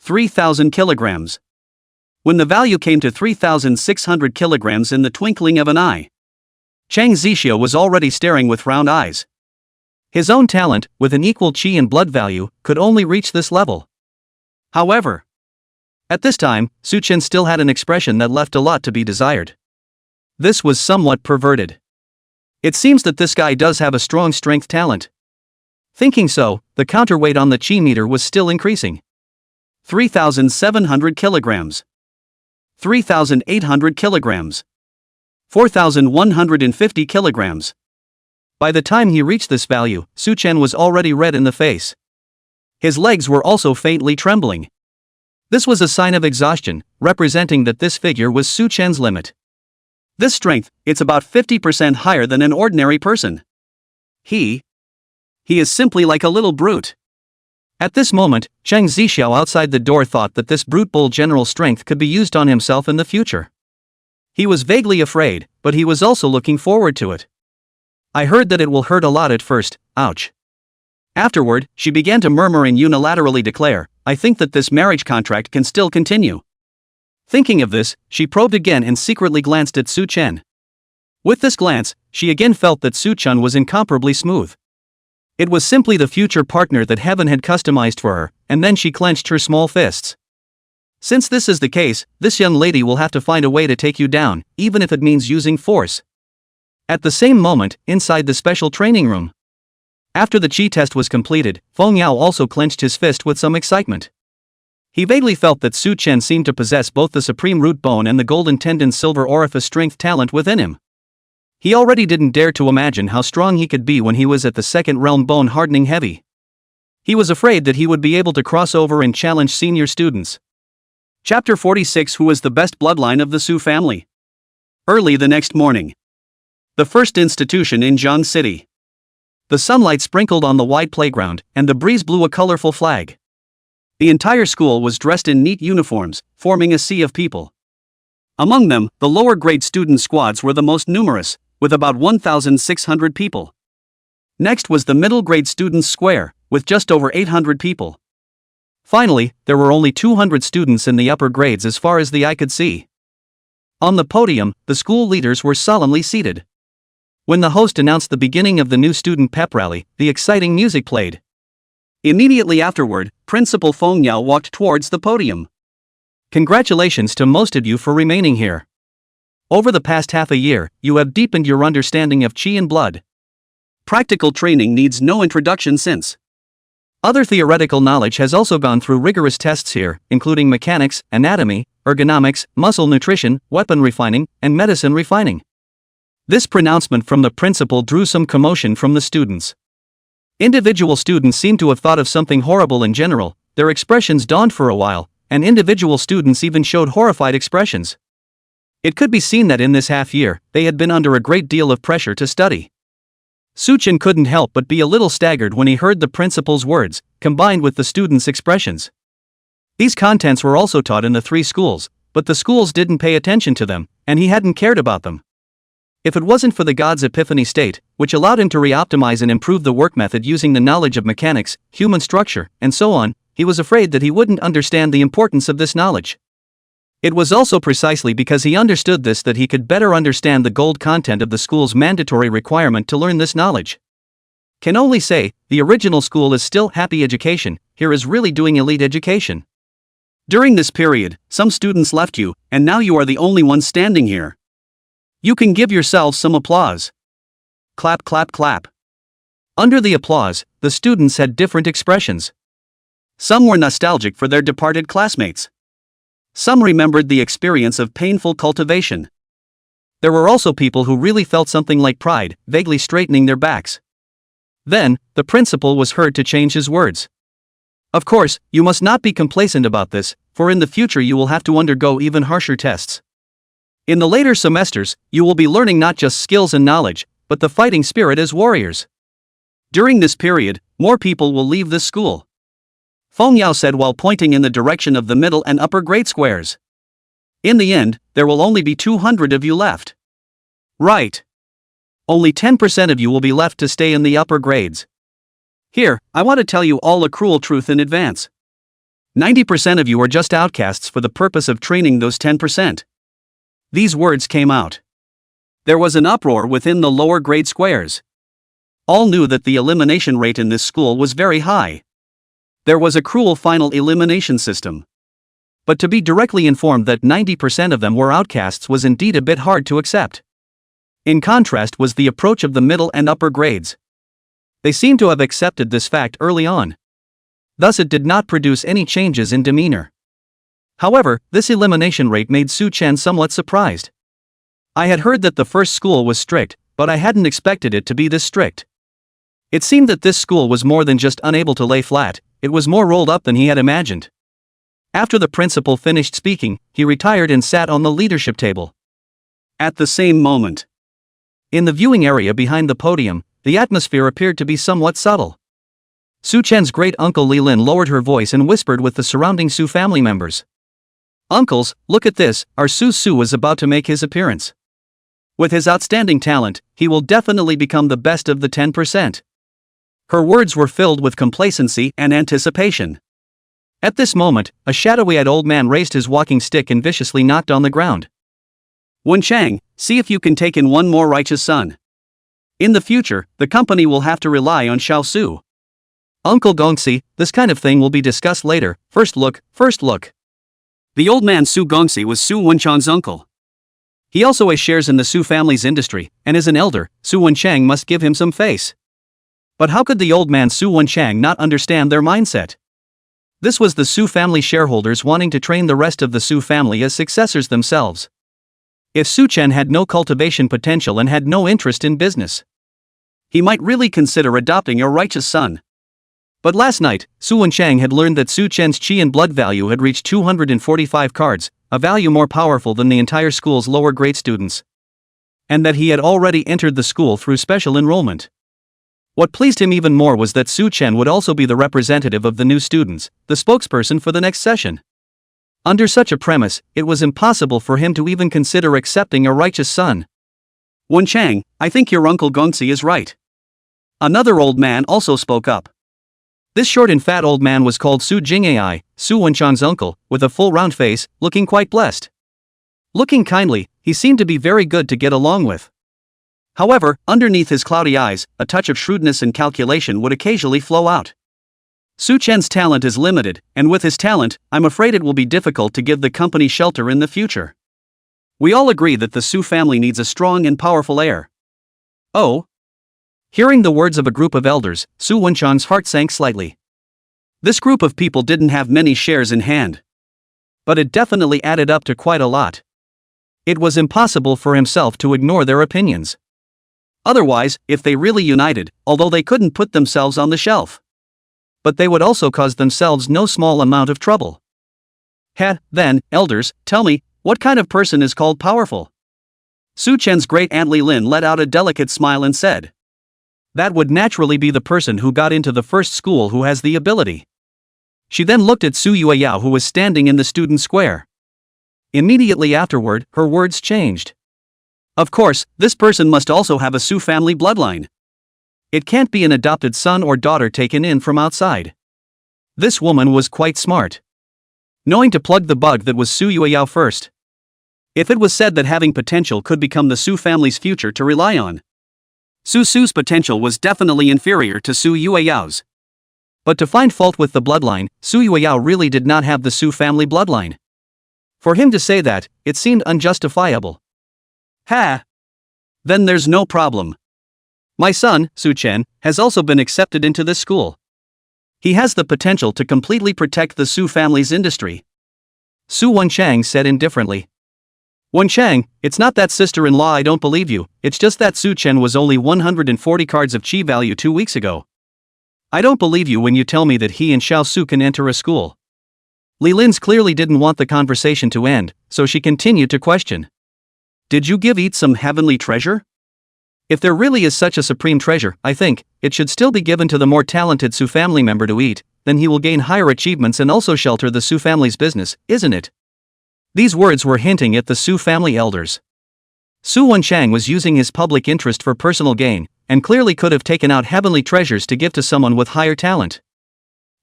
3,000 kilograms. When the value came to 3,600 kilograms in the twinkling of an eye, Cheng Zixio was already staring with round eyes. His own talent, with an equal chi and blood value, could only reach this level. However, at this time, Su Chen still had an expression that left a lot to be desired. This was somewhat perverted. It seems that this guy does have a strong strength talent. Thinking so, the counterweight on the chi meter was still increasing. 3,700 kilograms. 3,800 kilograms. 4,150 kilograms. By the time he reached this value, Su Chen was already red in the face. His legs were also faintly trembling. This was a sign of exhaustion, representing that this figure was Su Chen's limit. This strength, it's about 50% higher than an ordinary person. He is simply like a little brute. At this moment, Cheng Zixio outside the door thought that this brute bull general strength could be used on himself in the future. He was vaguely afraid, but he was also looking forward to it. I heard that it will hurt a lot at first, ouch. Afterward, she began to murmur and unilaterally declare, I think that this marriage contract can still continue. Thinking of this, she probed again and secretly glanced at Su Chen. With this glance, she again felt that Su Chen was incomparably smooth. It was simply the future partner that heaven had customized for her, and then she clenched her small fists. Since this is the case, this young lady will have to find a way to take you down, even if it means using force. At the same moment, inside the special training room. After the chi test was completed, Feng Yao also clenched his fist with some excitement. He vaguely felt that Su Chen seemed to possess both the supreme root bone and the golden tendon silver orifice strength talent within him. He already didn't dare to imagine how strong he could be when he was at the 2nd realm bone hardening heavy. He was afraid that he would be able to cross over and challenge senior students. Chapter 46. Who is the best bloodline of the Su family? Early the next morning. The first institution in Zhang City. The sunlight sprinkled on the wide playground, and the breeze blew a colorful flag. The entire school was dressed in neat uniforms, forming a sea of people. Among them, the lower grade student squads were the most numerous, with about 1,600 people. Next was the middle grade students' square, with just over 800 people. Finally, there were only 200 students in the upper grades as far as the eye could see. On the podium, the school leaders were solemnly seated. When the host announced the beginning of the new student pep rally, the exciting music played. Immediately afterward, Principal Feng Yao walked towards the podium. Congratulations to most of you for remaining here. Over the past half a year, you have deepened your understanding of chi and blood. Practical training needs no introduction since. Other theoretical knowledge has also gone through rigorous tests here, including mechanics, anatomy, ergonomics, muscle nutrition, weapon refining, and medicine refining. This pronouncement from the principal drew some commotion from the students. Individual students seemed to have thought of something horrible in general, their expressions dawned for a while, and individual students even showed horrified expressions. It could be seen that in this half year, they had been under a great deal of pressure to study. Su Chen couldn't help but be a little staggered when he heard the principal's words, combined with the students' expressions. These contents were also taught in the 3 schools, but the schools didn't pay attention to them, and he hadn't cared about them. If it wasn't for the God's epiphany state, which allowed him to re-optimize and improve the work method using the knowledge of mechanics, human structure, and so on, he was afraid that he wouldn't understand the importance of this knowledge. It was also precisely because he understood this that he could better understand the gold content of the school's mandatory requirement to learn this knowledge. Can only say, the original school is still happy education, here is really doing elite education. During this period, some students left you, and now you are the only one standing here. You can give yourselves some applause. Clap, clap, clap. Under the applause, the students had different expressions. Some were nostalgic for their departed classmates. Some remembered the experience of painful cultivation. There were also people who really felt something like pride, vaguely straightening their backs. Then, the principal was heard to change his words. Of course, you must not be complacent about this, for in the future you will have to undergo even harsher tests. In the later semesters, you will be learning not just skills and knowledge, but the fighting spirit as warriors. During this period, more people will leave this school. Feng Yao said while pointing in the direction of the middle and upper grade squares. In the end, there will only be 200 of you left. Right. Only 10% of you will be left to stay in the upper grades. Here, I want to tell you all a cruel truth in advance. 90% of you are just outcasts for the purpose of training those 10%. These words came out. There was an uproar within the lower grade squares. All knew that the elimination rate in this school was very high. There was a cruel final elimination system. But to be directly informed that 90% of them were outcasts was indeed a bit hard to accept. In contrast was the approach of the middle and upper grades. They seemed to have accepted this fact early on. Thus it did not produce any changes in demeanor. However, this elimination rate made Su Chen somewhat surprised. I had heard that the first school was strict, but I hadn't expected it to be this strict. It seemed that this school was more than just unable to lay flat, it was more rolled up than he had imagined. After the principal finished speaking, he retired and sat on the leadership table. At the same moment, in the viewing area behind the podium, the atmosphere appeared to be somewhat subtle. Su Chen's great-uncle Li Lin lowered her voice and whispered with the surrounding Su family members. Uncles, look at this, our Su is about to make his appearance. With his outstanding talent, he will definitely become the best of the 10%. Her words were filled with complacency and anticipation. At this moment, a shadowy-eyed old man raised his walking stick and viciously knocked on the ground. Wen Chang, see if you can take in one more righteous son. In the future, the company will have to rely on Xiao Su. Uncle Gongxi, this kind of thing will be discussed later, first look. The old man Su Gongxi was Su Wenchang's uncle. He also has shares in the Su family's industry, and is an elder, Su Wenchang must give him some face. But how could the old man Su Wenchang not understand their mindset? This was the Su family shareholders wanting to train the rest of the Su family as successors themselves. If Su Chen had no cultivation potential and had no interest in business, he might really consider adopting a righteous son. But last night, Su Wenchang had learned that Su Chen's chi and blood value had reached 245 cards, a value more powerful than the entire school's lower grade students. And that he had already entered the school through special enrollment. What pleased him even more was that Su Chen would also be the representative of the new students, the spokesperson for the next session. Under such a premise, it was impossible for him to even consider accepting a righteous son. Wen Chang, I think your uncle Gongxi is right. Another old man also spoke up. This short and fat old man was called Su Yueyao, Su Wenchang's uncle, with a full round face, looking quite blessed. Looking kindly, he seemed to be very good to get along with. However, underneath his cloudy eyes, a touch of shrewdness and calculation would occasionally flow out. Su Chen's talent is limited, and with his talent, I'm afraid it will be difficult to give the company shelter in the future. We all agree that the Su family needs a strong and powerful heir. Oh? Hearing the words of a group of elders, Su Wenchang's heart sank slightly. This group of people didn't have many shares in hand. But it definitely added up to quite a lot. It was impossible for himself to ignore their opinions. Otherwise, if they really united, although they couldn't put themselves on the shelf, but they would also cause themselves no small amount of trouble. Then, elders, tell me, what kind of person is called powerful? Su Chen's great aunt Li Lin let out a delicate smile and said, that would naturally be the person who got into the first school who has the ability. She then looked at Su Yueyao who was standing in the student square. Immediately afterward, her words changed. Of course, this person must also have a Su family bloodline. It can't be an adopted son or daughter taken in from outside. This woman was quite smart, knowing to plug the bug that was Su Yueyao first. If it was said that having potential could become the Su family's future to rely on, Su's potential was definitely inferior to Su Yueyao's. But to find fault with the bloodline, Su Yueyao really did not have the Su family bloodline. For him to say that, it seemed unjustifiable. Ha! Then there's no problem. My son, Su Chen, has also been accepted into this school. He has the potential to completely protect the Su family's industry. Su Wenchang said indifferently. Wenchang, it's not that sister-in-law, I don't believe you, it's just that Su Chen was only 140 cards of chi value 2 weeks ago. I don't believe you when you tell me that he and Xiao Su can enter a school. Li Lin's clearly didn't want the conversation to end, so she continued to question. Did you eat some heavenly treasure? If there really is such a supreme treasure, I think, it should still be given to the more talented Su family member to eat, then he will gain higher achievements and also shelter the Su family's business, isn't it? These words were hinting at the Su family elders. Su Wenchang was using his public interest for personal gain, and clearly could have taken out heavenly treasures to give to someone with higher talent.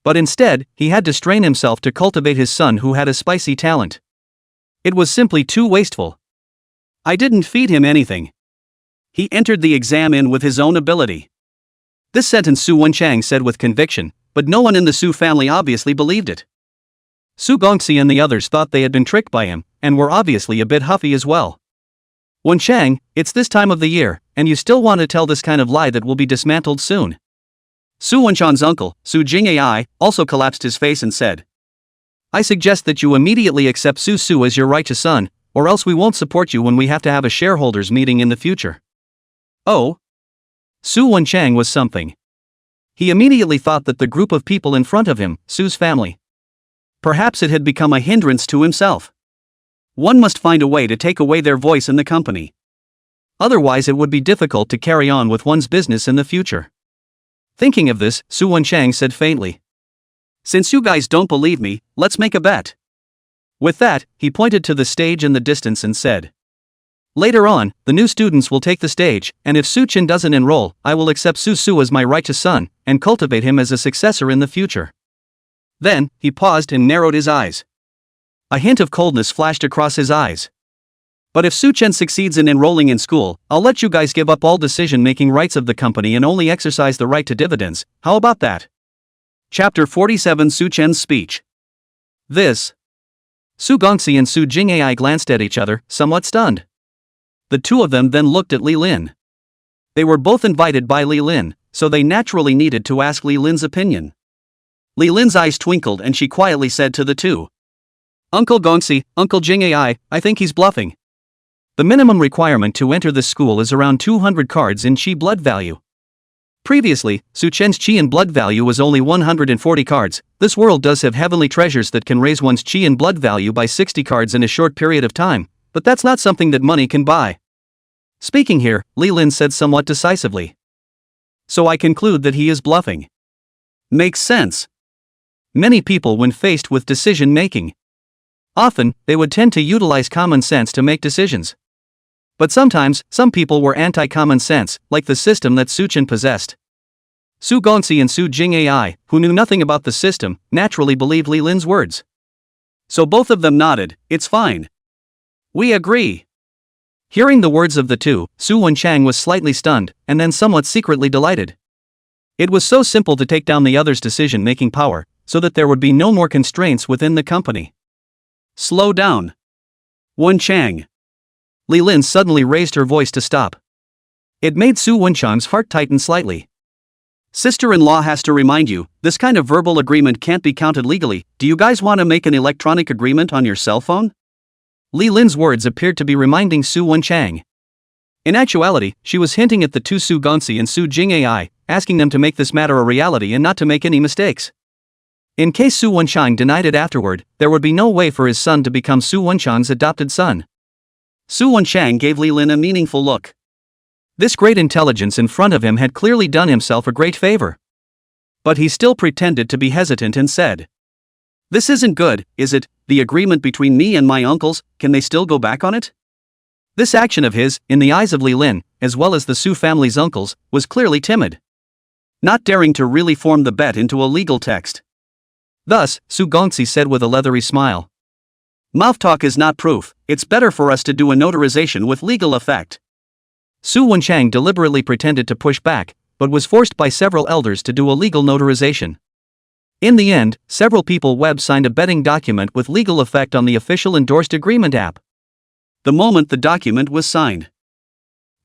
But instead, he had to strain himself to cultivate his son who had a spicy talent. It was simply too wasteful. I didn't feed him anything. He entered the exam with his own ability. This sentence Su Wenchang said with conviction, but no one in the Su family obviously believed it. Su Gongxi and the others thought they had been tricked by him, and were obviously a bit huffy as well. Wenchang, it's this time of the year, and you still want to tell this kind of lie that will be dismantled soon. Su Wenchang's uncle, Su Yueyao, also collapsed his face and said. I suggest that you immediately accept Su as your righteous son, or else we won't support you when we have to have a shareholders meeting in the future. Oh? Su Wenchang was something. He immediately thought that the group of people in front of him, Su's family. Perhaps it had become a hindrance to himself. One must find a way to take away their voice in the company. Otherwise it would be difficult to carry on with one's business in the future. Thinking of this, Su Wenchang said faintly. Since you guys don't believe me, let's make a bet. With that, he pointed to the stage in the distance and said. Later on, the new students will take the stage, and if Su Chen doesn't enroll, I will accept Su as my righteous son, and cultivate him as a successor in the future. Then, he paused and narrowed his eyes. A hint of coldness flashed across his eyes. But if Su Chen succeeds in enrolling in school, I'll let you guys give up all decision-making rights of the company and only exercise the right to dividends, how about that? Chapter 47 Su Chen's speech. This. Su Gongxi and Su Yueyao glanced at each other, somewhat stunned. The two of them then looked at Li Lin. They were both invited by Li Lin, so they naturally needed to ask Li Lin's opinion. Li Lin's eyes twinkled and she quietly said to the two. Uncle Gongxi, Uncle Yueyao, I think he's bluffing. The minimum requirement to enter this school is around 200 cards in chi blood value. Previously, Su Chen's chi and blood value was only 140 cards. This world does have heavenly treasures that can raise one's chi and blood value by 60 cards in a short period of time, but that's not something that money can buy. Speaking here, Li Lin said somewhat decisively. So I conclude that he is bluffing. Makes sense. Many people when faced with decision-making. Often, they would tend to utilize common sense to make decisions. But sometimes, some people were anti-common sense, like the system that Su Chen possessed. Su Gongxi and Su Yueyao, who knew nothing about the system, naturally believed Li Lin's words. So both of them nodded, it's fine. We agree. Hearing the words of the two, Su Wenchang was slightly stunned, and then somewhat secretly delighted. It was so simple to take down the other's decision-making power, so that there would be no more constraints within the company. Slow down. Wenchang. Li Lin suddenly raised her voice to stop. It made Su Wenchang's heart tighten slightly. Sister-in-law has to remind you, this kind of verbal agreement can't be counted legally. Do you guys want to make an electronic agreement on your cell phone? Li Lin's words appeared to be reminding Su Wenchang. In actuality, she was hinting at the two Su Gongxi and Su Yueyao, asking them to make this matter a reality and not to make any mistakes. In case Su Wenchang denied it afterward, there would be no way for his son to become Su Wenchang's adopted son. Su Wenchang gave Li Lin a meaningful look. This great intelligence in front of him had clearly done himself a great favor. But he still pretended to be hesitant and said, This isn't good, is it? The agreement between me and my uncles, can they still go back on it? This action of his, in the eyes of Li Lin, as well as the Su family's uncles, was clearly timid. Not daring to really form the bet into a legal text. Thus, Su Gongxi said with a leathery smile. Mouth talk is not proof, it's better for us to do a notarization with legal effect. Su Wenchang deliberately pretended to push back, but was forced by several elders to do a legal notarization. In the end, several people web-signed a betting document with legal effect on the official endorsed agreement app. The moment the document was signed,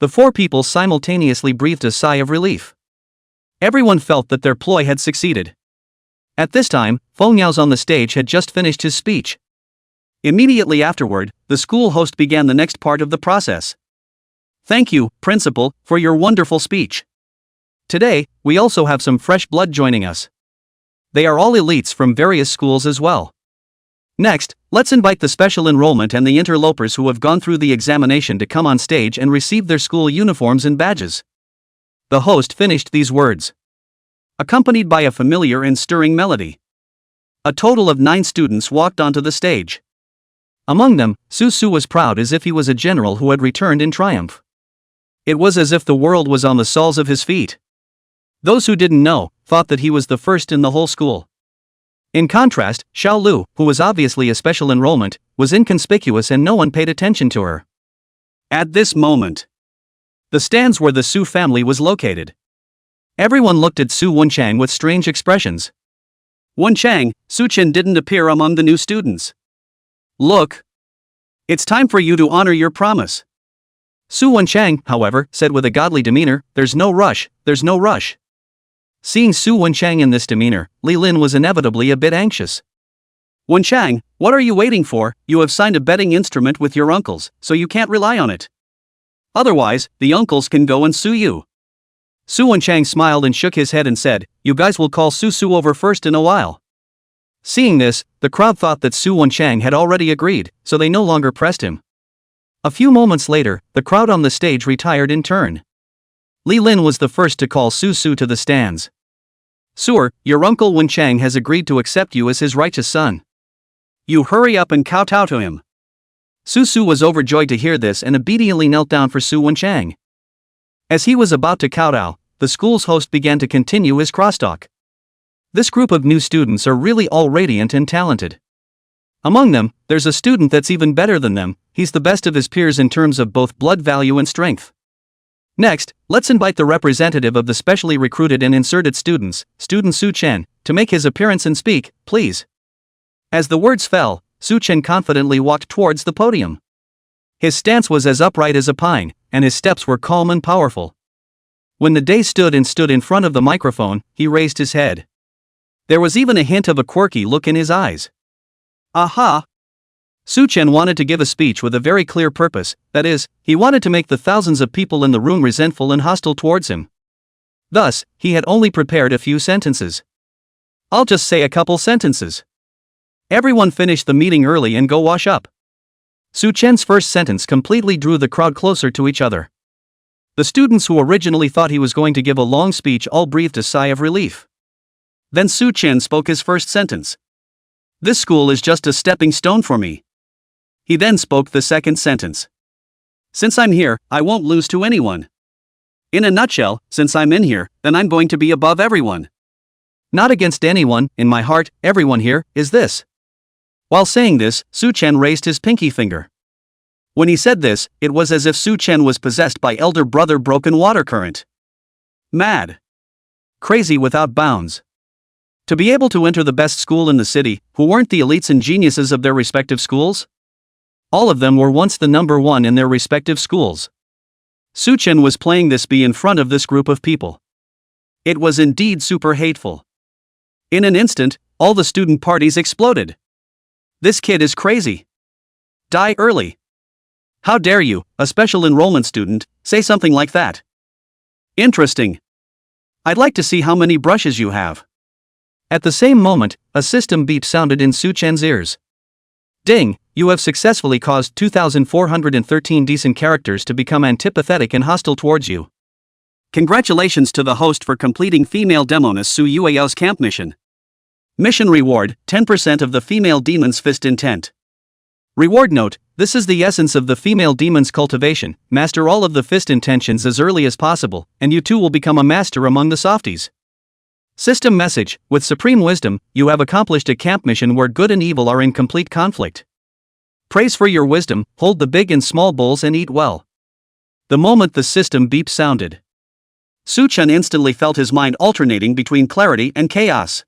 the four people simultaneously breathed a sigh of relief. Everyone felt that their ploy had succeeded. At this time, Feng Yao's on the stage had just finished his speech. Immediately afterward, the school host began the next part of the process. Thank you, Principal, for your wonderful speech. Today, we also have some fresh blood joining us. They are all elites from various schools as well. Next, let's invite the special enrollment and the interlopers who have gone through the examination to come on stage and receive their school uniforms and badges. The host finished these words, accompanied by a familiar and stirring melody. A total of 9 students walked onto the stage. Among them, Su Su was proud as if he was a general who had returned in triumph. It was as if the world was on the soles of his feet. Those who didn't know, thought that he was the first in the whole school. In contrast, Xiao Lu, who was obviously a special enrollment, was inconspicuous and no one paid attention to her. At this moment, the stands where the Su family was located. Everyone looked at Su Wenchang with strange expressions. Wenchang, Su Chen didn't appear among the new students. Look. It's time for you to honor your promise. Su Wenchang, however, said with a godly demeanor, there's no rush. Seeing Su Wenchang in this demeanor, Li Lin was inevitably a bit anxious. Wenchang, what are you waiting for? You have signed a betting instrument with your uncles, so you can't rely on it. Otherwise, the uncles can go and sue you. Su Wenchang smiled and shook his head and said, you guys will call Su Su over first in a while. Seeing this, the crowd thought that Su Wenchang had already agreed, so they no longer pressed him. A few moments later, the crowd on the stage retired in turn. Li Lin was the first to call Su Su to the stands. Sir, your uncle Wenchang has agreed to accept you as his righteous son. You hurry up and kowtow to him. Su Su was overjoyed to hear this and obediently knelt down for Su Wenchang. As he was about to kowtow, the school's host began to continue his crosstalk. This group of new students are really all radiant and talented. Among them, there's a student that's even better than them, he's the best of his peers in terms of both blood value and strength. Next, let's invite the representative of the specially recruited and inserted students, student Su Chen, to make his appearance and speak, please. As the words fell, Su Chen confidently walked towards the podium. His stance was as upright as a pine, and his steps were calm and powerful. When the day stood in front of the microphone, he raised his head. There was even a hint of a quirky look in his eyes. Aha! Su Chen wanted to give a speech with a very clear purpose, that is, he wanted to make the thousands of people in the room resentful and hostile towards him. Thus, he had only prepared a few sentences. I'll just say a couple sentences. Everyone finish the meeting early and go wash up. Su Chen's first sentence completely drew the crowd closer to each other. The students who originally thought he was going to give a long speech all breathed a sigh of relief. Then Su Chen spoke his first sentence. This school is just a stepping stone for me. He then spoke the second sentence. Since I'm here, I won't lose to anyone. In a nutshell, since I'm in here, then I'm going to be above everyone. Not against anyone, in my heart, everyone here, is this. While saying this, Su Chen raised his pinky finger. When he said this, it was as if Su Chen was possessed by elder brother broken water current. Mad. Crazy without bounds. To be able to enter the best school in the city, who weren't the elites and geniuses of their respective schools? All of them were once the number one in their respective schools. Su Chen was playing this bee in front of this group of people. It was indeed super hateful. In an instant, all the student parties exploded. This kid is crazy. Die early. How dare you, a special enrollment student, say something like that? Interesting. I'd like to see how many brushes you have. At the same moment, a system beep sounded in Su Chen's ears. Ding, you have successfully caused 2,413 decent characters to become antipathetic and hostile towards you. Congratulations to the host for completing female demoness Su Yueyao's camp mission. Mission reward, 10% of the female demon's fist intent. Reward note, this is the essence of the female demon's cultivation, master all of the fist intentions as early as possible, and you too will become a master among the softies. System message, with supreme wisdom, you have accomplished a camp mission where good and evil are in complete conflict. Praise for your wisdom, hold the big and small bowls and eat well. The moment the system beep sounded, Su Chen instantly felt his mind alternating between clarity and chaos.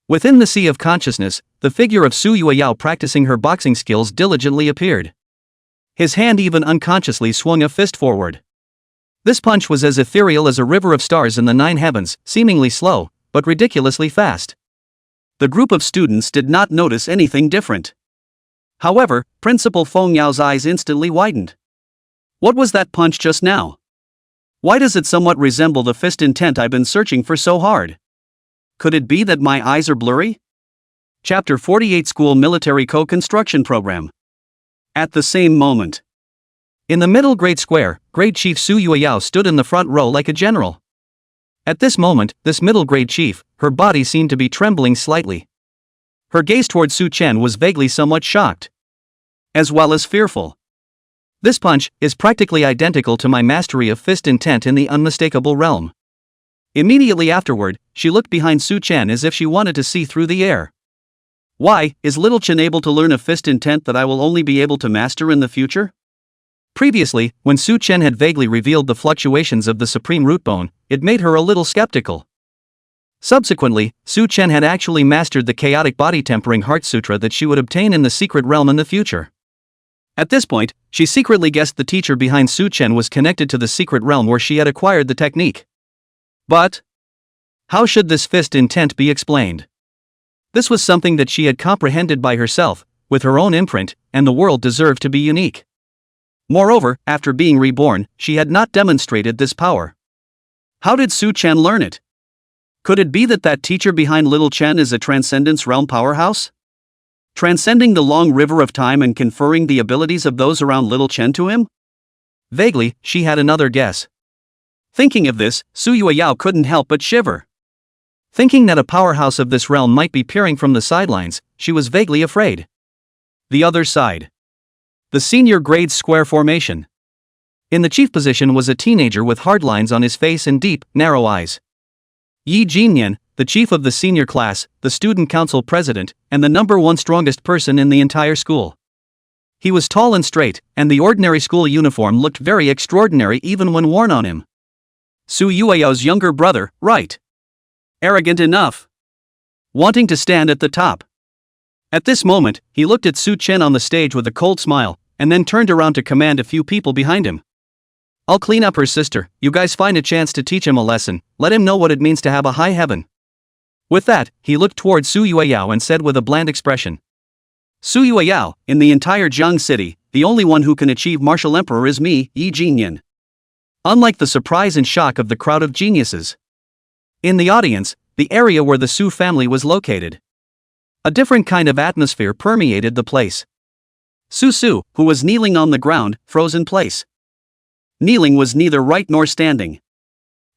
Within the sea of consciousness, the figure of Su Yueyao practicing her boxing skills diligently appeared. His hand even unconsciously swung a fist forward. This punch was as ethereal as a river of stars in the 9 heavens, seemingly slow, but ridiculously fast. The group of students did not notice anything different. However, Principal Feng Yao's eyes instantly widened. What was that punch just now? Why does it somewhat resemble the fist intent I've been searching for so hard? Could it be that my eyes are blurry? Chapter 48 School Military Co-Construction Program. At the same moment, in the middle grade square, Grade Chief Su Yueyao stood in the front row like a general. At this moment, this middle grade chief, her body seemed to be trembling slightly. Her gaze toward Su Chen was vaguely somewhat shocked, as well as fearful. This punch is practically identical to my mastery of fist intent in the unmistakable realm. Immediately afterward, she looked behind Su Chen as if she wanted to see through the air. Why, is little Chen able to learn a fist intent that I will only be able to master in the future? Previously, when Su Chen had vaguely revealed the fluctuations of the supreme root bone, it made her a little skeptical. Subsequently, Su Chen had actually mastered the chaotic body tempering heart sutra that she would obtain in the secret realm in the future. At this point, she secretly guessed the teacher behind Su Chen was connected to the secret realm where she had acquired the technique. But how should this fist intent be explained? This was something that she had comprehended by herself, with her own imprint, and the world deserved to be unique. Moreover, after being reborn, she had not demonstrated this power. How did Su Chen learn it? Could it be that teacher behind little Chen is a transcendence realm powerhouse? Transcending the long river of time and conferring the abilities of those around little Chen to him? Vaguely, she had another guess. Thinking of this, Su Yueyao couldn't help but shiver. Thinking that a powerhouse of this realm might be peering from the sidelines, she was vaguely afraid. The other side. The senior grade square formation. In the chief position was a teenager with hard lines on his face and deep, narrow eyes. Yi Jinyan, the chief of the senior class, the student council president, and the #1 strongest person in the entire school. He was tall and straight, and the ordinary school uniform looked very extraordinary even when worn on him. Su Yueyao's younger brother, right? Arrogant enough. Wanting to stand at the top. At this moment, he looked at Su Chen on the stage with a cold smile, and then turned around to command a few people behind him. I'll clean up her sister, you guys find a chance to teach him a lesson, let him know what it means to have a high heaven. With that, he looked toward Su Yueyao and said with a bland expression. Su Yueyao, in the entire Jiang city, the only one who can achieve martial emperor is me, Yi Jinyan. Unlike the surprise and shock of the crowd of geniuses. In the audience, the area where the Su family was located. A different kind of atmosphere permeated the place. Su, who was kneeling on the ground, froze in place. Kneeling was neither right nor standing.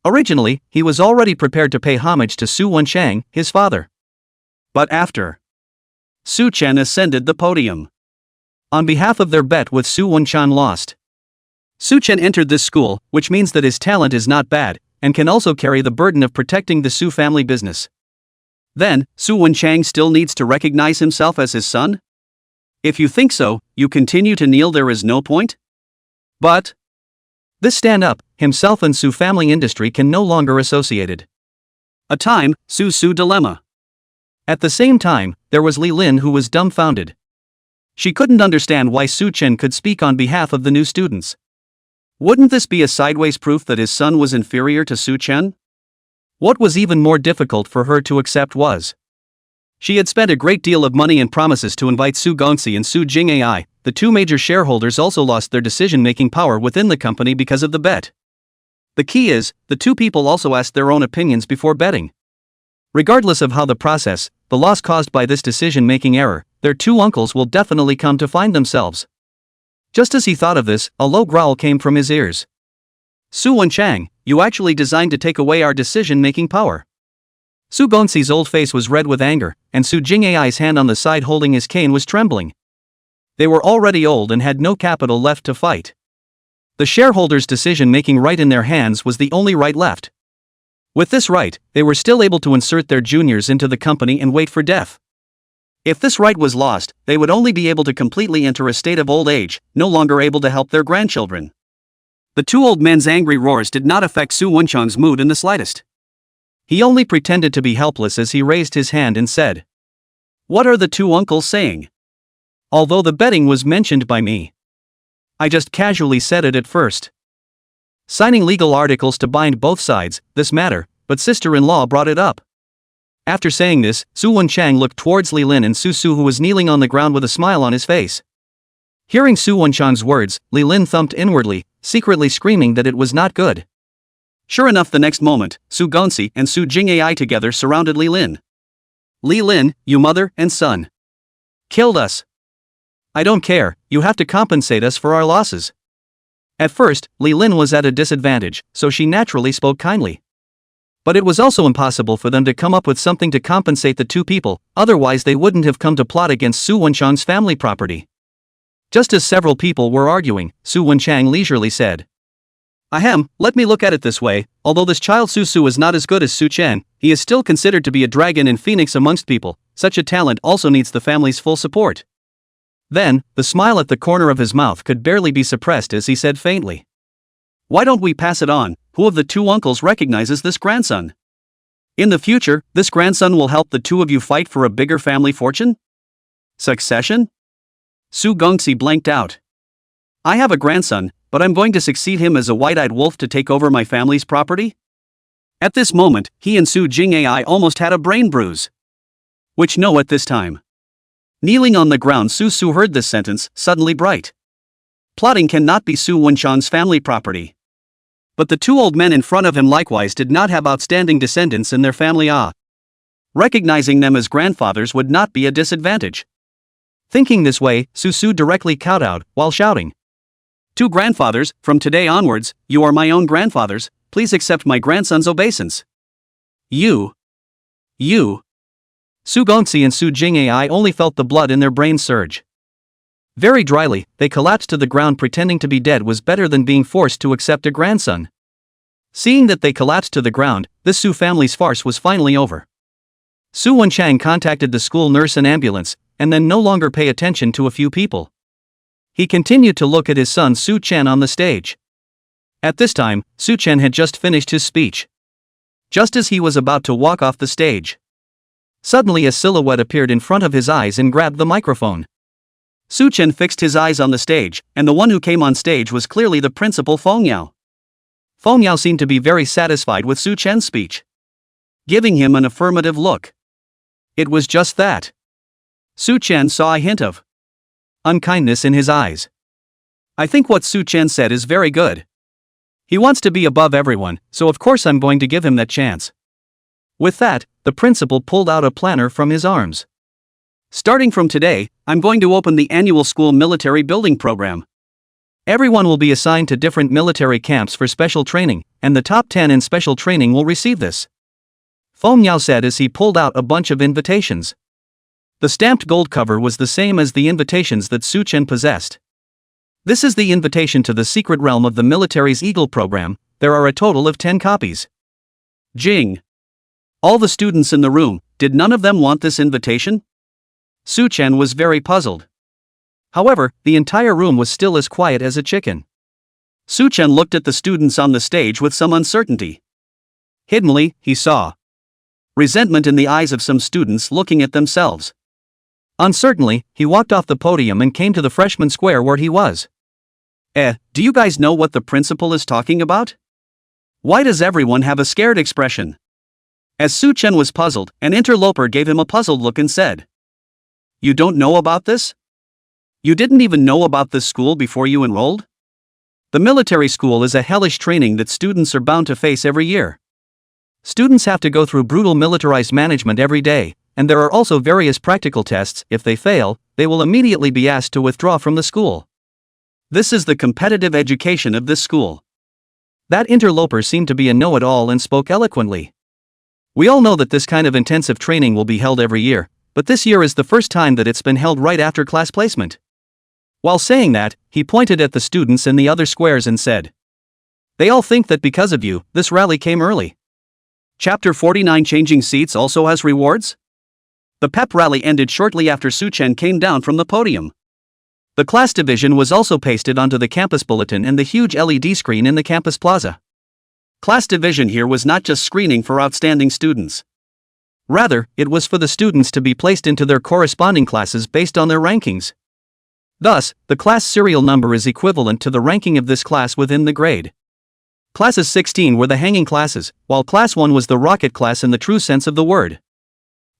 Originally, he was already prepared to pay homage to Su Wenchang, his father. But after Su Chen ascended the podium. On behalf of their bet with Su Wenchang lost. Su Chen entered this school, which means that his talent is not bad, and can also carry the burden of protecting the Su family business. Then, Su Wenchang still needs to recognize himself as his son? If you think so, you continue to kneel, there is no point? But this stand-up, himself and Su family industry can no longer associated. A time, Su dilemma. At the same time, there was Li Lin who was dumbfounded. She couldn't understand why Su Chen could speak on behalf of the new students. Wouldn't this be a sideways proof that his son was inferior to Su Chen? What was even more difficult for her to accept was, she had spent a great deal of money and promises to invite Su Gongxi and Su Jing'ai. The two major shareholders also lost their decision-making power within the company because of the bet. The key is, the two people also asked their own opinions before betting. Regardless of how the loss caused by this decision-making error, their two uncles will definitely come to find themselves. Just as he thought of this, a low growl came from his ears. Su Wenchang, you actually designed to take away our decision-making power. Su Gongxi's old face was red with anger, and Su Jing'ai's hand on the side holding his cane was trembling. They were already old and had no capital left to fight. The shareholders' decision-making right in their hands was the only right left. With this right, they were still able to insert their juniors into the company and wait for death. If this right was lost, they would only be able to completely enter a state of old age, no longer able to help their grandchildren. The two old men's angry roars did not affect Su Wenchang's mood in the slightest. He only pretended to be helpless as he raised his hand and said, "What are the two uncles saying? Although the betting was mentioned by me, I just casually said it at first. Signing legal articles to bind both sides, this matter, but sister-in-law brought it up." After saying this, Su Wenchang looked towards Li Lin and Su Su, who was kneeling on the ground with a smile on his face. Hearing Su Wenchang's words, Li Lin thumped inwardly, secretly screaming that it was not good. Sure enough, the next moment, Su Gongxi and Su Yueyao together surrounded Li Lin. "Li Lin, you mother and son killed us. I don't care, you have to compensate us for our losses." At first, Li Lin was at a disadvantage, so she naturally spoke kindly. But it was also impossible for them to come up with something to compensate the two people, otherwise they wouldn't have come to plot against Su Wenchang's family property. Just as several people were arguing, Su Wenchang leisurely said, "Ahem, let me look at it this way, although this child Su Su is not as good as Su Chen, he is still considered to be a dragon and phoenix amongst people. Such a talent also needs the family's full support." Then, the smile at the corner of his mouth could barely be suppressed as he said faintly, "Why don't we pass it on? Who of the two uncles recognizes this grandson? In the future, this grandson will help the two of you fight for a bigger family fortune? Succession?" Su Gongxi blanked out. "I have a grandson, but I'm going to succeed him as a white-eyed wolf to take over my family's property?" At this moment, he and Su Yueyao almost had a brain bruise. Which no at this time. Kneeling on the ground, Su Su heard this sentence, suddenly bright. Plotting cannot be Su Wenchang's family property. But the two old men in front of him likewise did not have outstanding descendants in their family. Recognizing them as grandfathers would not be a disadvantage. Thinking this way, Su Su directly kowtowed, while shouting, "Two grandfathers, from today onwards, you are my own grandfathers, please accept my grandson's obeisance." You. Su Gongxi and Su Yueyao only felt the blood in their brains surge. Very dryly, they collapsed to the ground. Pretending to be dead was better than being forced to accept a grandson. Seeing that they collapsed to the ground, this Su family's farce was finally over. Su Wenchang contacted the school nurse and ambulance, and then no longer pay attention to a few people. He continued to look at his son Su Chen on the stage. At this time, Su Chen had just finished his speech. Just as he was about to walk off the stage, suddenly a silhouette appeared in front of his eyes and grabbed the microphone. Su Chen fixed his eyes on the stage, and the one who came on stage was clearly the principal Feng Yao. Feng Yao seemed to be very satisfied with Su Chen's speech, giving him an affirmative look. It was just that. Su Chen saw a hint of unkindness in his eyes. "I think what Su Chen said is very good. He wants to be above everyone, so of course I'm going to give him that chance." With that, the principal pulled out a planner from his arms. "Starting from today, I'm going to open the annual school military building program. Everyone will be assigned to different military camps for special training, and the top 10 in special training will receive this," Feng Yao said as he pulled out a bunch of invitations. The stamped gold cover was the same as the invitations that Su Chen possessed. "This is the invitation to the secret realm of the military's Eagle program. There are a total of 10 copies." Jing. All the students in the room, did none of them want this invitation? Su Chen was very puzzled. However, the entire room was still as quiet as a chicken. Su Chen looked at the students on the stage with some uncertainty. Hiddenly, he saw resentment in the eyes of some students looking at themselves. Uncertainly, he walked off the podium and came to the freshman square where he was. Do you guys know what the principal is talking about? Why does everyone have a scared expression?" As Su Chen was puzzled, an interloper gave him a puzzled look and said, "You don't know about this? You didn't even know about this school before you enrolled? The military school is a hellish training that students are bound to face every year. Students have to go through brutal militarized management every day, and there are also various practical tests. If they fail, they will immediately be asked to withdraw from the school. This is the competitive education of this school." That interloper seemed to be a know-it-all and spoke eloquently. "We all know that this kind of intensive training will be held every year, but this year is the first time that it's been held right after class placement." While saying that, he pointed at the students in the other squares and said, "They all think that because of you, this rally came early." Chapter 49. Changing seats also has rewards? The pep rally ended shortly after Su Chen came down from the podium. The class division was also pasted onto the campus bulletin and the huge LED screen in the campus plaza. Class division here was not just screening for outstanding students. Rather, it was for the students to be placed into their corresponding classes based on their rankings. Thus, the class serial number is equivalent to the ranking of this class within the grade. Classes 16 were the hanging classes, while Class 1 was the rocket class in the true sense of the word.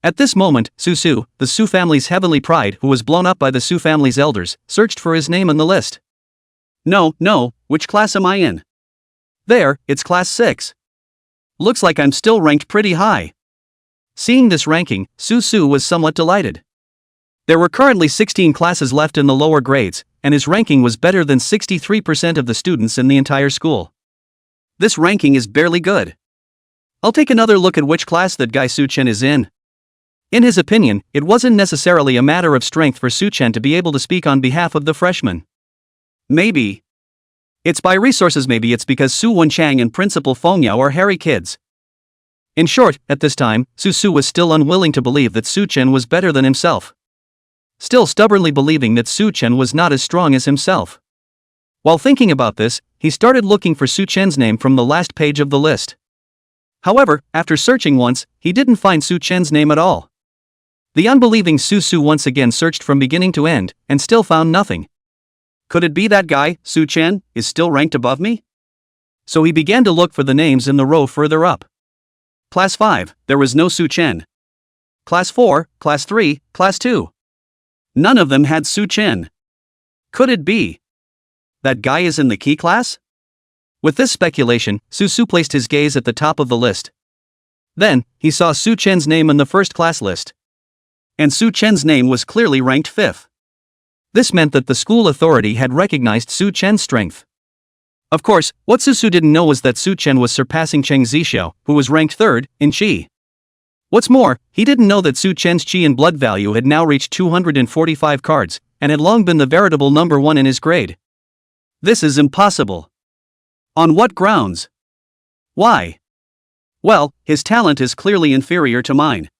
At this moment, Su, the Su family's heavenly pride who was blown up by the Su family's elders, searched for his name on the list. No, which class am I in? There, it's Class 6. Looks like I'm still ranked pretty high. Seeing this ranking, Su was somewhat delighted. There were currently 16 classes left in the lower grades, and his ranking was better than 63% of the students in the entire school. This ranking is barely good. I'll take another look at which class that guy Su-chen is in. In his opinion, it wasn't necessarily a matter of strength for Su-chen to be able to speak on behalf of the freshmen. Maybe it's by resources, maybe it's because Su Wenchang and Principal Feng Yao are hairy kids. In short, at this time, Su was still unwilling to believe that Su-chen was better than himself. Still stubbornly believing that Su-chen was not as strong as himself. While thinking about this, he started looking for Su-chen's name from the last page of the list. However, after searching once, he didn't find Su-chen's name at all. The unbelieving Su once again searched from beginning to end, and still found nothing. Could it be that guy, Su-chen, is still ranked above me? So he began to look for the names in the row further up. Class 5, there was no Su-chen. Class 4, Class 3, Class 2. None of them had Su-chen. Could it be that guy is in the key class? With this speculation, Su placed his gaze at the top of the list. Then, he saw Su-chen's name in the first class list. And Su-chen's name was clearly ranked 5th. This meant that the school authority had recognized Su-chen's strength. Of course, what Su didn't know was that Su-chen was surpassing Cheng Zixiao, who was ranked 3rd, in Qi. What's more, he didn't know that Su-chen's Qi and blood value had now reached 245 cards, and had long been the veritable number 1 in his grade. This is impossible. On what grounds? Why? Well, his talent is clearly inferior to mine.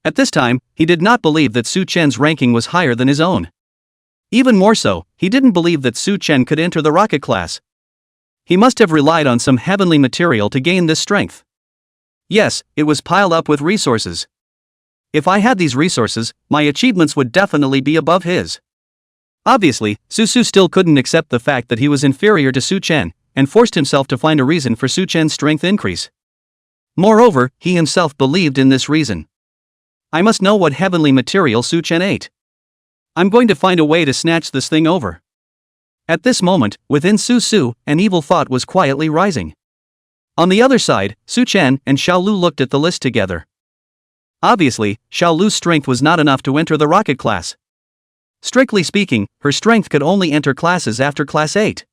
At this time, he did not believe that Su-chen's ranking was higher than his own. Even more so, he didn't believe that Su-chen could enter the rocket class. He must have relied on some heavenly material to gain this strength. Yes, it was piled up with resources. If I had these resources, my achievements would definitely be above his. Obviously, Su still couldn't accept the fact that he was inferior to Su-chen, and forced himself to find a reason for Su-chen's strength increase. Moreover, he himself believed in this reason. I must know what heavenly material Su-chen ate. I'm going to find a way to snatch this thing over. At this moment, within Su, an evil thought was quietly rising. On the other side, Su-chen and Xiao Lu looked at the list together. Obviously, Xiao Lu's strength was not enough to enter the rocket class. Strictly speaking, her strength could only enter classes after Class 8.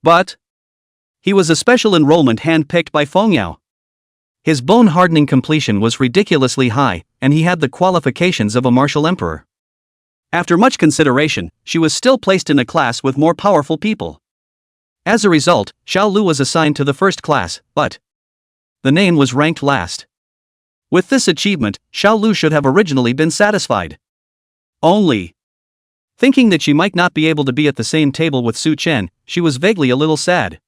But he was a special enrollment hand-picked by Feng Yao. His bone-hardening completion was ridiculously high, and he had the qualifications of a martial emperor. After much consideration, she was still placed in a class with more powerful people. As a result, Xiao Lu was assigned to the first class, but the name was ranked last. With this achievement, Xiao Lu should have originally been satisfied. Only, thinking that she might not be able to be at the same table with Su-chen, she was vaguely a little sad.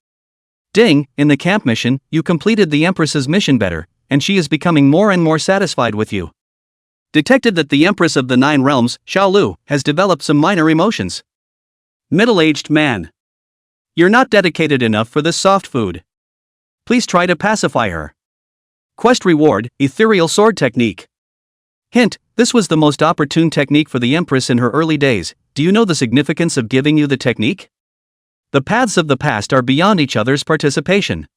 Ding, in the camp mission, you completed the Empress's mission better, and she is becoming more and more satisfied with you. Detected that the Empress of the 9 realms, Xiao Lu, has developed some minor emotions. Middle-aged man. You're not dedicated enough for this soft food. Please try to pacify her. Quest reward, ethereal sword technique. Hint, this was the most opportune technique for the Empress in her early days. Do you know the significance of giving you the technique? The paths of the past are beyond each other's participation.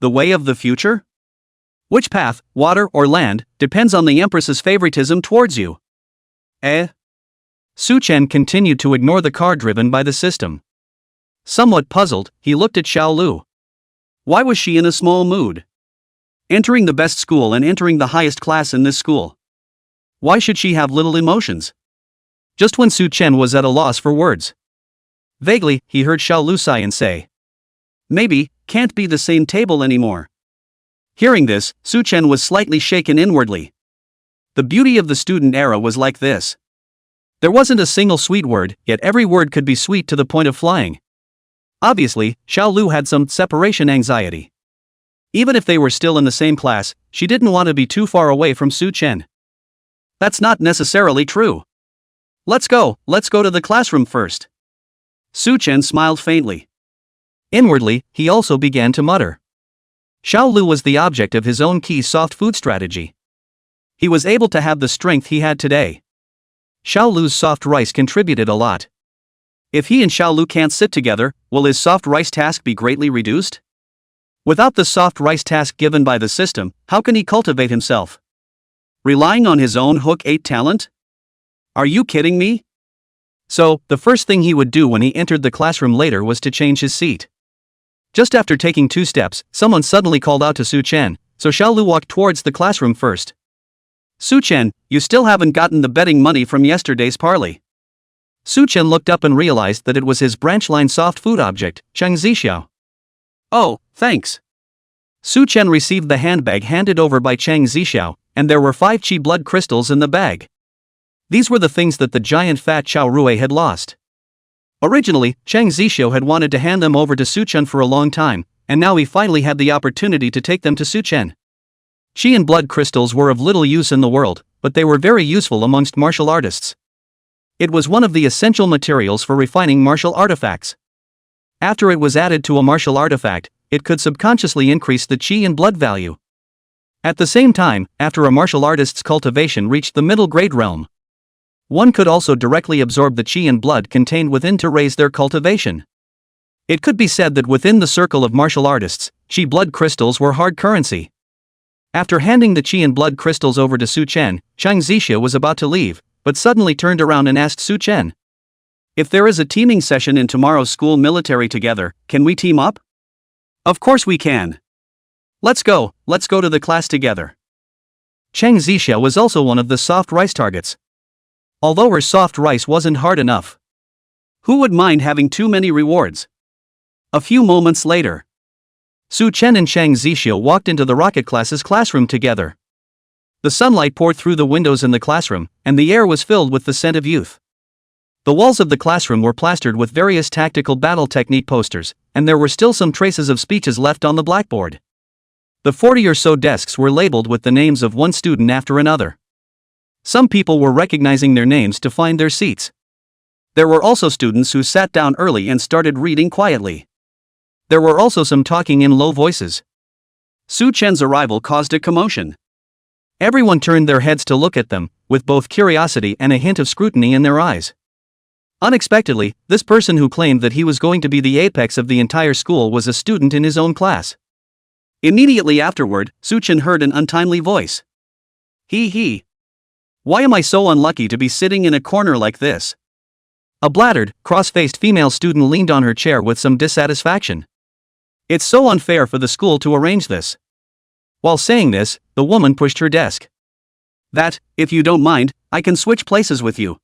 The way of the future? Which path, water or land, depends on the Empress's favoritism towards you. Su-chen continued to ignore the card driven by the system. Somewhat puzzled, he looked at Xiao Lu. Why was she in a small mood? Entering the best school and entering the highest class in this school. Why should she have little emotions? Just when Su-chen was at a loss for words. Vaguely, he heard Xiao Lu sigh and say, maybe, can't be the same table anymore. Hearing this, Su-chen was slightly shaken inwardly. The beauty of the student era was like this. There wasn't a single sweet word, yet every word could be sweet to the point of flying. Obviously, Xiao Lu had some separation anxiety. Even if they were still in the same class, she didn't want to be too far away from Su Chen. That's not necessarily true. Let's go to the classroom first. Su Chen smiled faintly. Inwardly, he also began to mutter. Xiao Lu was the object of his own key soft food strategy. He was able to have the strength he had today. Xiao Lu's soft rice contributed a lot. If he and Xiao Lu can't sit together, will his soft rice task be greatly reduced? Without the soft rice task given by the system, how can he cultivate himself? Relying on his own hook 8 talent? Are you kidding me? So, the first thing he would do when he entered the classroom later was to change his seat. Just after taking 2 steps, someone suddenly called out to Su Chen, so Xiao Lu walked towards the classroom first. Su Chen, you still haven't gotten the betting money from yesterday's parley. Su Chen looked up and realized that it was his branch-line soft food object, Cheng Zixiao. Oh, thanks. Su Chen received the handbag handed over by Cheng Zixiao, and there were 5 chi blood crystals in the bag. These were the things that the giant fat Xiao Rui had lost. Originally, Cheng Zixiao had wanted to hand them over to Su Chen for a long time, and now he finally had the opportunity to take them to Su Chen. Chi and blood crystals were of little use in the world, but they were very useful amongst martial artists. It was one of the essential materials for refining martial artifacts. After it was added to a martial artifact, it could subconsciously increase the chi and blood value. At the same time, after a martial artist's cultivation reached the middle grade realm, one could also directly absorb the chi and blood contained within to raise their cultivation. It could be said that within the circle of martial artists, chi blood crystals were hard currency. After handing the chi and blood crystals over to Su Chen, Cheng Zixiao was about to leave, but suddenly turned around and asked Su Chen, "If there is a teaming session in tomorrow's school military together, can we team up?" "Of course we can. Let's go to the class together." Cheng Zixiao was also one of the soft rice targets. Although her soft rice wasn't hard enough. Who would mind having too many rewards? A few moments later, Su Chen and Cheng Zixiao walked into the rocket class's classroom together. The sunlight poured through the windows in the classroom, and the air was filled with the scent of youth. The walls of the classroom were plastered with various tactical battle technique posters, and there were still some traces of speeches left on the blackboard. The 40 or so desks were labeled with the names of one student after another. Some people were recognizing their names to find their seats. There were also students who sat down early and started reading quietly. There were also some talking in low voices. Su Chen's arrival caused a commotion. Everyone turned their heads to look at them, with both curiosity and a hint of scrutiny in their eyes. Unexpectedly, this person who claimed that he was going to be the apex of the entire school was a student in his own class. Immediately afterward, Su Chen heard an untimely voice. He. Why am I so unlucky to be sitting in a corner like this? A bladdered, cross-faced female student leaned on her chair with some dissatisfaction. It's so unfair for the school to arrange this. While saying this, the woman pushed her desk. That, if you don't mind, I can switch places with you.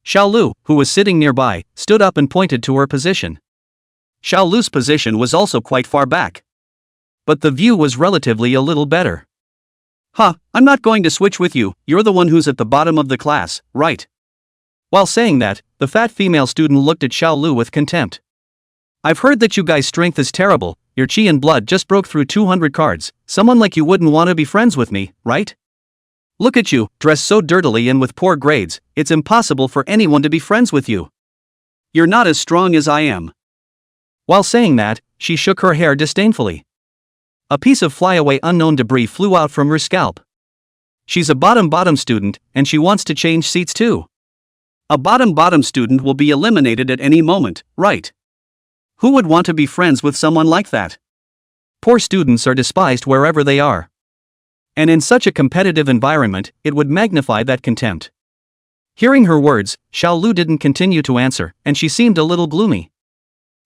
Xiao Lu, who was sitting nearby, stood up and pointed to her position. Xiao Lu's position was also quite far back. But the view was relatively a little better. I'm not going to switch with you, you're the one who's at the bottom of the class, right? While saying that, the fat female student looked at Xiao Lu with contempt. I've heard that you guys' strength is terrible, your chi and blood just broke through 200 cards, someone like you wouldn't want to be friends with me, right? Look at you, dressed so dirtily and with poor grades, it's impossible for anyone to be friends with you. You're not as strong as I am. While saying that, she shook her hair disdainfully. A piece of flyaway unknown debris flew out from her scalp. She's a bottom student, and she wants to change seats too. A bottom student will be eliminated at any moment, right? Who would want to be friends with someone like that? Poor students are despised wherever they are. And in such a competitive environment, it would magnify that contempt. Hearing her words, Xiao Lu didn't continue to answer, and she seemed a little gloomy.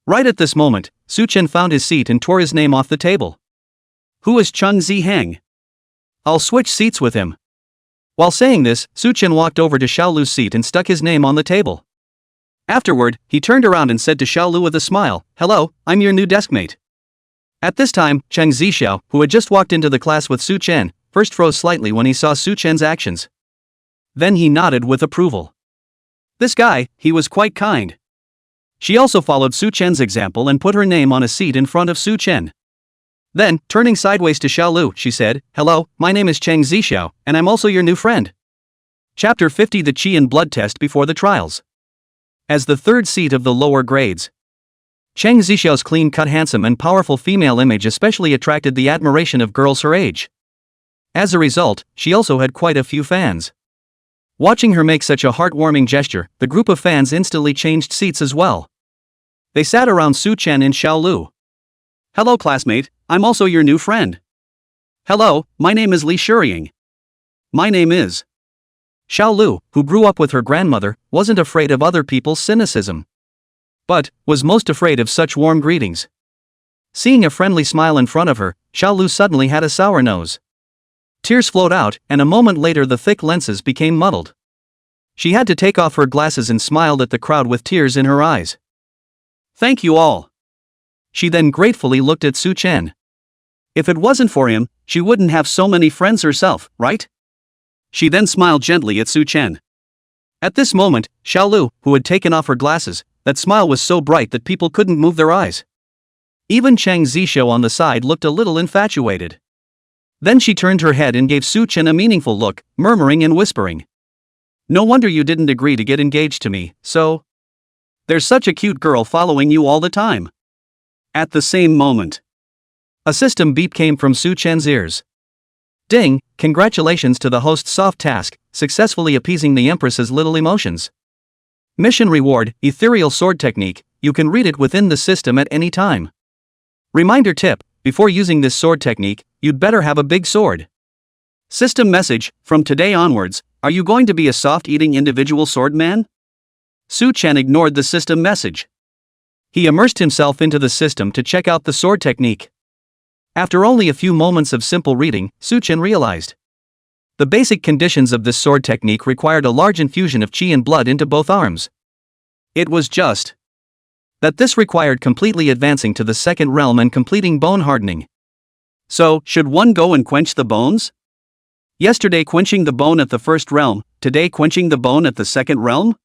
Right at this moment, Su Chen found his seat and tore his name off the table. Who is Cheng Zihang? I'll switch seats with him. While saying this, Su Chen walked over to Xiao Lu's seat and stuck his name on the table. Afterward, he turned around and said to Xiao Lu with a smile, "Hello, I'm your new deskmate." At this time, Cheng Zixiao, who had just walked into the class with Su Chen, first froze slightly when he saw Su Chen's actions. Then he nodded with approval. This guy, he was quite kind. She also followed Su Chen's example and put her name on a seat in front of Su Chen. Then, turning sideways to Xiao Lu, she said, "Hello, my name is Cheng Zixiao, and I'm also your new friend." Chapter 50: The Qi and Blood Test Before the Trials. As the third seat of the lower grades, Cheng Zixiao's clean-cut, handsome and powerful female image especially attracted the admiration of girls her age. As a result, she also had quite a few fans. Watching her make such a heartwarming gesture, the group of fans instantly changed seats as well. They sat around Su Chen and Xiao Lu. "Hello classmate, I'm also your new friend." "Hello, my name is Li Shuriying." "My name is..." Xiao Lu, who grew up with her grandmother, wasn't afraid of other people's cynicism, but was most afraid of such warm greetings. Seeing a friendly smile in front of her, Xiao Lu suddenly had a sour nose. Tears flowed out, and a moment later the thick lenses became muddled. She had to take off her glasses and smiled at the crowd with tears in her eyes. "Thank you all." She then gratefully looked at Su Chen. If it wasn't for him, she wouldn't have so many friends herself, right? She then smiled gently at Su Chen. At this moment, Xiao Lu, who had taken off her glasses, that smile was so bright that people couldn't move their eyes. Even Cheng Zixiao on the side looked a little infatuated. Then she turned her head and gave Su Chen a meaningful look, murmuring and whispering, "No wonder you didn't agree to get engaged to me, so... There's such a cute girl following you all the time." At the same moment, a system beep came from Su Chen's ears. "Ding, congratulations to the host's soft task, successfully appeasing the Empress's little emotions. Mission reward, ethereal sword technique, you can read it within the system at any time. Reminder tip, before using this sword technique, you'd better have a big sword. System message, from today onwards, are you going to be a soft-eating individual swordman?" Su Chen ignored the system message. He immersed himself into the system to check out the sword technique. After only a few moments of simple reading, Su Chen realized the basic conditions of this sword technique required a large infusion of qi and blood into both arms. It was just that this required completely advancing to the second realm and completing bone hardening. So, should one go and quench the bones? Yesterday quenching the bone at the first realm, today quenching the bone at the second realm?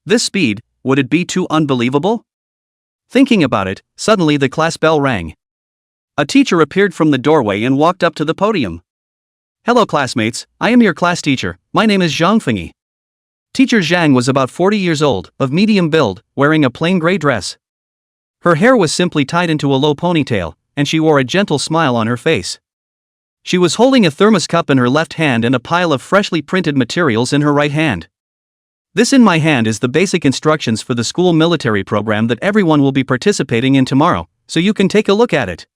This speed, would it be too unbelievable? Thinking about it, suddenly the class bell rang. A teacher appeared from the doorway and walked up to the podium. "Hello classmates, I am your class teacher, my name is Zhang Fengyi." Teacher Zhang was about 40 years old, of medium build, wearing a plain gray dress. Her hair was simply tied into a low ponytail, and she wore a gentle smile on her face. She was holding a thermos cup in her left hand and a pile of freshly printed materials in her right hand. "This in my hand is the basic instructions for the school military program that everyone will be participating in tomorrow, so you can take a look at it."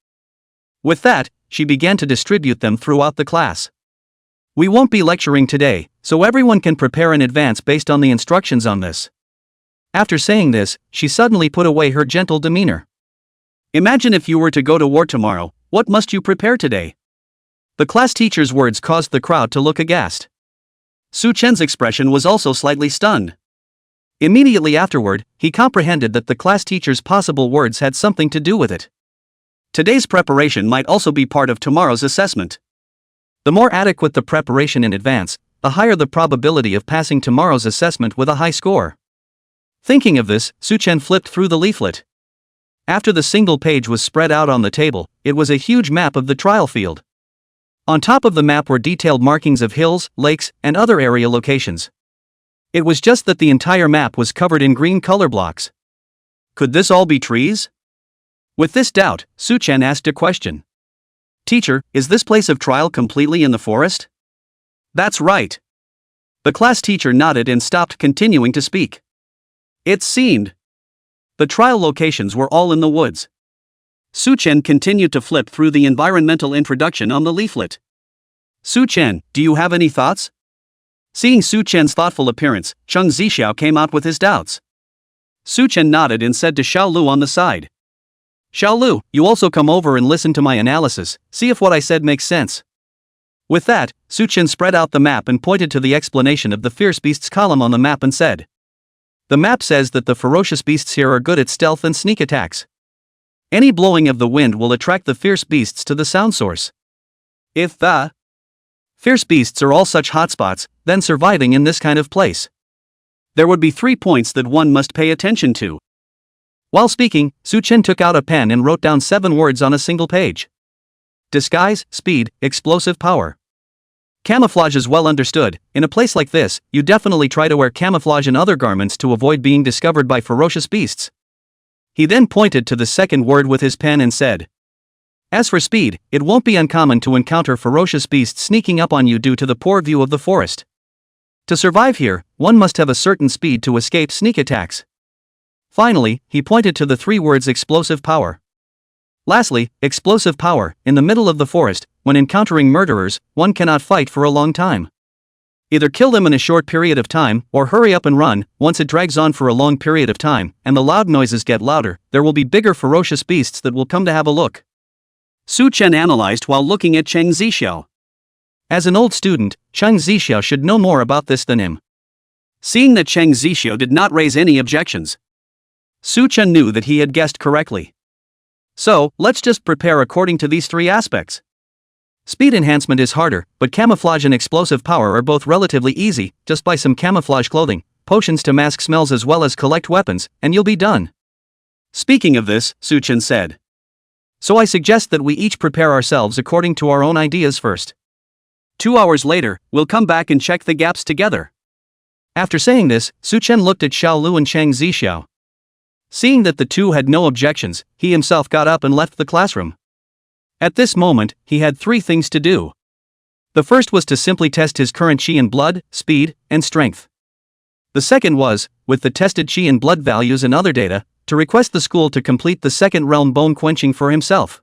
With that, she began to distribute them throughout the class. "We won't be lecturing today, so everyone can prepare in advance based on the instructions on this." After saying this, she suddenly put away her gentle demeanor. "Imagine if you were to go to war tomorrow, what must you prepare today?" The class teacher's words caused the crowd to look aghast. Su Chen's expression was also slightly stunned. Immediately afterward, he comprehended that the class teacher's possible words had something to do with it. Today's preparation might also be part of tomorrow's assessment. The more adequate the preparation in advance, the higher the probability of passing tomorrow's assessment with a high score. Thinking of this, Su Chen flipped through the leaflet. After the single page was spread out on the table, it was a huge map of the trial field. On top of the map were detailed markings of hills, lakes, and other area locations. It was just that the entire map was covered in green color blocks. Could this all be trees? With this doubt, Su Chen asked a question. "Teacher, is this place of trial completely in the forest?" "That's right." The class teacher nodded and stopped continuing to speak. It seemed the trial locations were all in the woods. Su Chen continued to flip through the environmental introduction on the leaflet. "Su Chen, do you have any thoughts?" Seeing Su Chen's thoughtful appearance, Cheng Zixiao came out with his doubts. Su Chen nodded and said to Xiao Lu on the side, "Xiao Lu, you also come over and listen to my analysis, see if what I said makes sense." With that, Su Chen spread out the map and pointed to the explanation of the fierce beasts column on the map and said, "The map says that the ferocious beasts here are good at stealth and sneak attacks. Any blowing of the wind will attract the fierce beasts to the sound source. If the fierce beasts are all such hotspots, then surviving in this kind of place, there would be 3 points that one must pay attention to." While speaking, Su Chen took out a pen and wrote down 7 words on a single page. Disguise, speed, explosive power. Camouflage is well understood. In a place like this, you definitely try to wear camouflage and other garments to avoid being discovered by ferocious beasts. He then pointed to the second word with his pen and said, "As for speed, it won't be uncommon to encounter ferocious beasts sneaking up on you due to the poor view of the forest. To survive here, one must have a certain speed to escape sneak attacks." Finally, he pointed to the three words explosive power. Lastly, explosive power. In the middle of the forest, when encountering murderers, one cannot fight for a long time. Either kill them in a short period of time, or hurry up and run. Once it drags on for a long period of time, and the loud noises get louder, there will be bigger ferocious beasts that will come to have a look. Su Chen analyzed while looking at Cheng Zixiao. As an old student, Cheng Zixiao should know more about this than him. Seeing that Cheng Zixiao did not raise any objections, Su Chen knew that he had guessed correctly. So, let's just prepare according to these three aspects. Speed enhancement is harder, but camouflage and explosive power are both relatively easy. Just buy some camouflage clothing, potions to mask smells as well as collect weapons, and you'll be done. Speaking of this, Su Chen said. So I suggest that we each prepare ourselves according to our own ideas first. 2 hours later, we'll come back and check the gaps together. After saying this, Su Chen looked at Xiao Lu and Cheng Zixiao. Seeing that the two had no objections, he himself got up and left the classroom. At this moment, he had 3 things to do. The first was to simply test his current chi and blood, speed, and strength. The second was, with the tested chi and blood values and other data, to request the school to complete the second realm bone quenching for himself.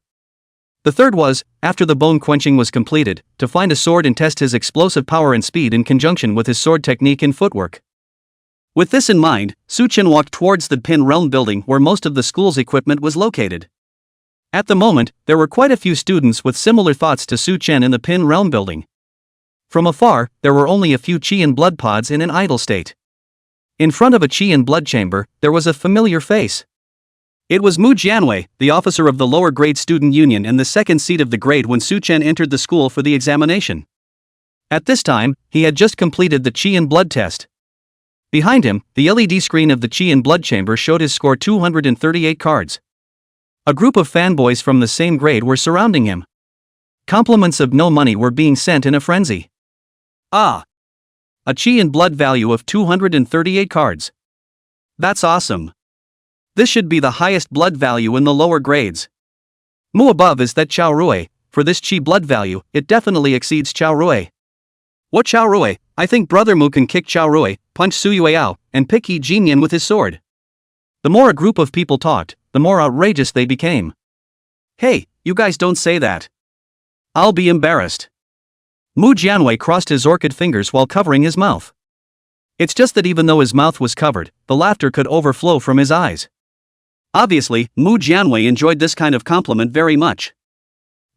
The third was, after the bone quenching was completed, to find a sword and test his explosive power and speed in conjunction with his sword technique and footwork. With this in mind, Su Chen walked towards the Pin Realm building where most of the school's equipment was located. At the moment, there were quite a few students with similar thoughts to Su Chen in the Pin Realm building. From afar, there were only a few chi and blood pods in an idle state. In front of a chi and blood chamber, there was a familiar face. It was Mu Jianwei, the officer of the lower grade student union and the second seat of the grade when Su Chen entered the school for the examination. At this time, he had just completed the chi and blood test. Behind him, the LED screen of the chi and blood chamber showed his score 238 cards. A group of fanboys from the same grade were surrounding him. Compliments of no money were being sent in a frenzy. Ah! A chi and blood value of 238 cards. That's awesome. This should be the highest blood value in the lower grades. Mu above is that Xiao Rui. For this chi blood value, it definitely exceeds Xiao Rui. What Xiao Rui? I think Brother Mu can kick Xiao Rui, punch Su Yueyao, and pick Yi Jinyan with his sword. The more a group of people talked, the more outrageous they became. Hey, you guys don't say that. I'll be embarrassed. Mu Jianwei crossed his orchid fingers while covering his mouth. It's just that even though his mouth was covered, the laughter could overflow from his eyes. Obviously, Mu Jianwei enjoyed this kind of compliment very much.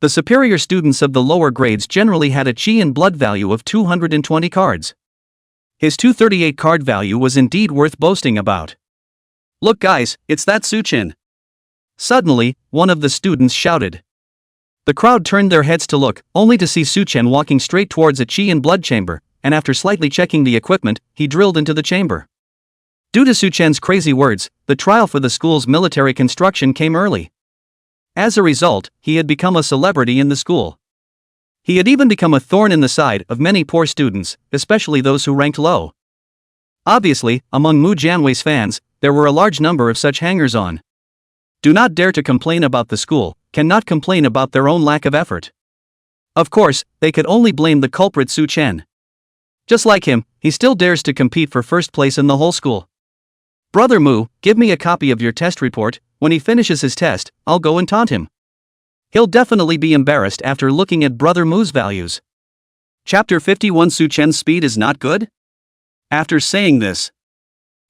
The superior students of the lower grades generally had a chi and blood value of 220 cards. His 238 card value was indeed worth boasting about. Look guys, it's that Su Chen. Suddenly, one of the students shouted. The crowd turned their heads to look, only to see Su Chen walking straight towards a chi and blood chamber, and after slightly checking the equipment, he drilled into the chamber. Due to Su Chen's crazy words, the trial for the school's military construction came early. As a result, he had become a celebrity in the school. He had even become a thorn in the side of many poor students, especially those who ranked low. Obviously, among Mu Jianwei's fans, there were a large number of such hangers-on. Do not dare to complain about the school, cannot complain about their own lack of effort. Of course, they could only blame the culprit Su Chen. Just like him, he still dares to compete for first place in the whole school. Brother Mu, give me a copy of your test report. When he finishes his test, I'll go and taunt him. He'll definitely be embarrassed after looking at Brother Mu's values. Chapter 51 Su Chen's speed is not good? After saying this,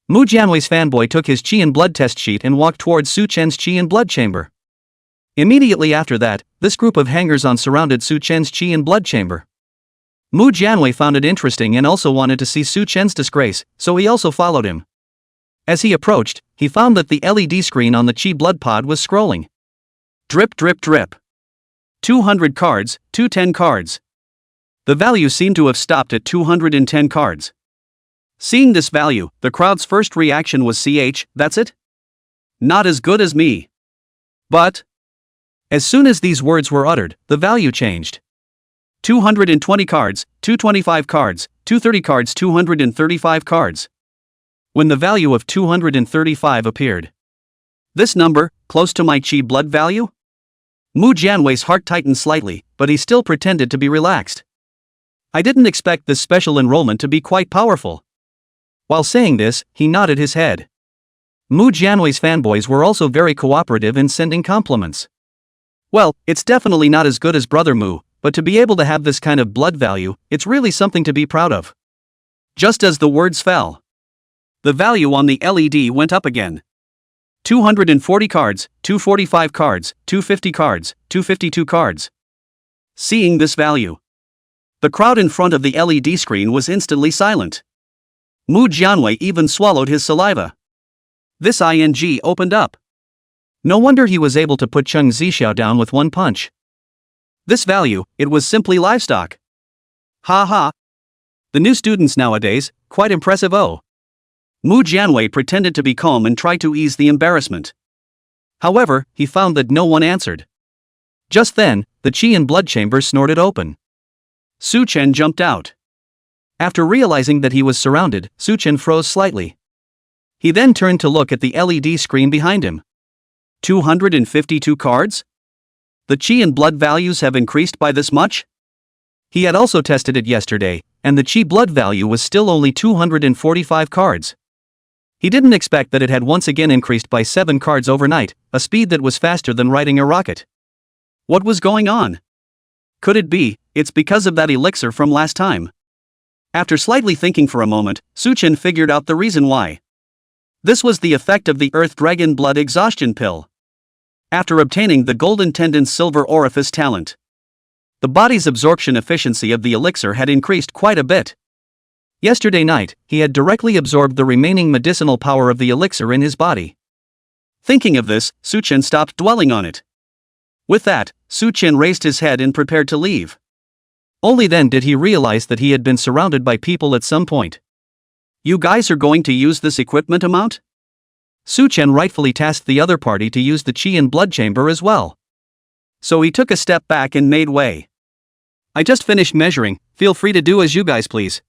Mu Jianwei's fanboy took his chi and blood test sheet and walked towards Su Chen's chi and blood chamber. Immediately after that, this group of hangers-on surrounded Su Chen's chi and blood chamber. Mu Jianwei found it interesting and also wanted to see Su Chen's disgrace, so he also followed him. As he approached, he found that the LED screen on the chi blood pod was scrolling. Drip drip drip. 200 cards, 210 cards. The value seemed to have stopped at 210 cards. Seeing this value, the crowd's first reaction was that's it? Not as good as me. But As soon as these words were uttered, the value changed. 220 cards, 225 cards, 230 cards, 235 cards. When the value of 235 appeared. This number, close to my chi blood value? Mu Jianwei's heart tightened slightly, but he still pretended to be relaxed. I didn't expect this special enrollment to be quite powerful. While saying this, he nodded his head. Mu Jianwei's fanboys were also very cooperative in sending compliments. Well, it's definitely not as good as Brother Mu, but to be able to have this kind of blood value, it's really something to be proud of. Just as the words fell, the value on the LED went up again. 240 cards, 245 cards, 250 cards, 252 cards. Seeing this value, the crowd in front of the LED screen was instantly silent. Mu Jianwei even swallowed his saliva. This ing opened up. No wonder he was able to put Cheng Zixiao down with one punch. This value, it was simply livestock. Ha ha. The new students nowadays, quite impressive. Oh. Mu Jianwei pretended to be calm and tried to ease the embarrassment. However, he found that no one answered. Just then, the qi and blood chamber snorted open. Su Chen jumped out. After realizing that he was surrounded, Su Chen froze slightly. He then turned to look at the LED screen behind him. 252 cards? The qi and blood values have increased by this much? He had also tested it yesterday, and the qi blood value was still only 245 cards. He didn't expect that it had once again increased by 7 cards overnight, a speed that was faster than riding a rocket. What was going on? Could it be, it's because of that elixir from last time? After slightly thinking for a moment, Su Chen figured out the reason why. This was the effect of the Earth Dragon Blood Exhaustion Pill. After obtaining the Golden Tendon's Silver Orifice talent, the body's absorption efficiency of the elixir had increased quite a bit. Yesterday night, he had directly absorbed the remaining medicinal power of the elixir in his body. Thinking of this, Su Chen stopped dwelling on it. With that, Su Chen raised his head and prepared to leave. Only then did he realize that he had been surrounded by people at some point. You guys are going to use this equipment amount? Su Chen rightfully tasked the other party to use the qi and blood chamber as well. So he took a step back and made way. I just finished measuring, feel free to do as you guys please.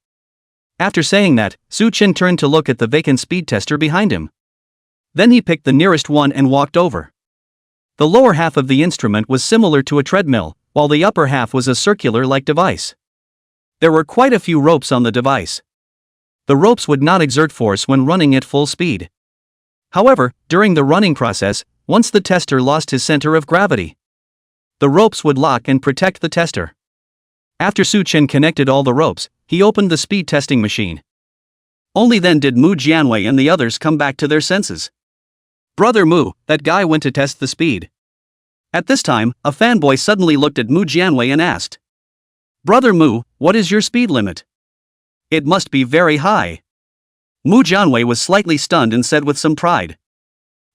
After saying that, Su Chen turned to look at the vacant speed tester behind him. Then he picked the nearest one and walked over. The lower half of the instrument was similar to a treadmill, while the upper half was a circular-like device. There were quite a few ropes on the device. The ropes would not exert force when running at full speed. However, during the running process, once the tester lost his center of gravity, the ropes would lock and protect the tester. After Su Chen connected all the ropes, he opened the speed testing machine. Only then did Mu Jianwei and the others come back to their senses. Brother Mu, that guy went to test the speed. At this time, a fanboy suddenly looked at Mu Jianwei and asked, Brother Mu, what is your speed limit? It must be very high. Mu Jianwei was slightly stunned and said with some pride,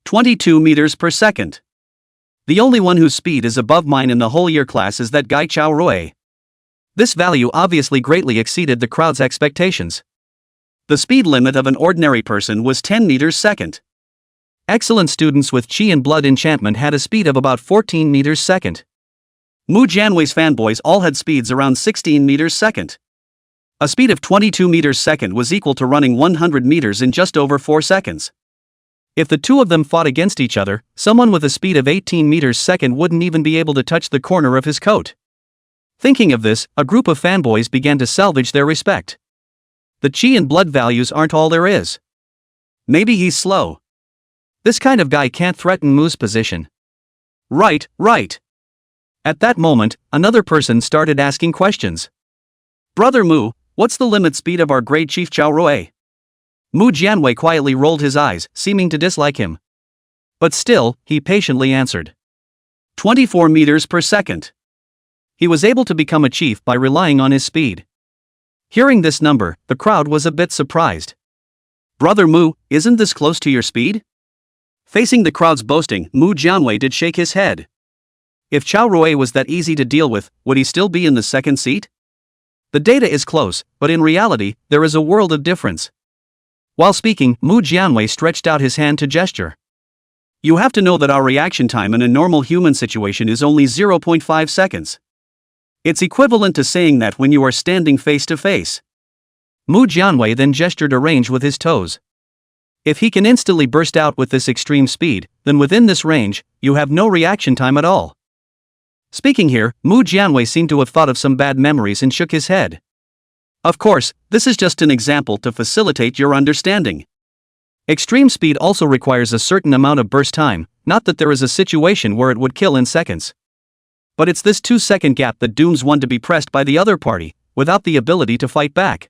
22 meters per second. The only one whose speed is above mine in the whole year class is that guy Xiao Lu. This value obviously greatly exceeded the crowd's expectations. The speed limit of an ordinary person was 10 meters second. Excellent students with qi and blood enchantment had a speed of about 14 meters second. Mu Jianwei's fanboys all had speeds around 16 meters second. A speed of 22 meters second was equal to running 100 meters in just over 4 seconds. If the two of them fought against each other, someone with a speed of 18 meters second wouldn't even be able to touch the corner of his coat. Thinking of this, a group of fanboys began to salvage their respect. The qi and blood values aren't all there is. Maybe he's slow. This kind of guy can't threaten Mu's position. Right. At that moment, another person started asking questions. Brother Mu, what's the limit speed of our great chief Xiao Lu? Mu Jianwei quietly rolled his eyes, seeming to dislike him. But still, he patiently answered. 24 meters per second. He was able to become a chief by relying on his speed. Hearing this number, the crowd was a bit surprised. Brother Mu, isn't this close to your speed? Facing the crowd's boasting, Mu Jianwei did shake his head. If Xiao Lu was that easy to deal with, would he still be in the second seat? The data is close, but in reality, there is a world of difference. While speaking, Mu Jianwei stretched out his hand to gesture. You have to know that our reaction time in a normal human situation is only 0.5 seconds. It's equivalent to saying that when you are standing face to face. Mu Jianwei then gestured a range with his toes. If he can instantly burst out with this extreme speed, then within this range, you have no reaction time at all. Speaking here, Mu Jianwei seemed to have thought of some bad memories and shook his head. Of course, this is just an example to facilitate your understanding. Extreme speed also requires a certain amount of burst time, not that there is a situation where it would kill in seconds. But it's this 2-second gap that dooms one to be pressed by the other party, without the ability to fight back.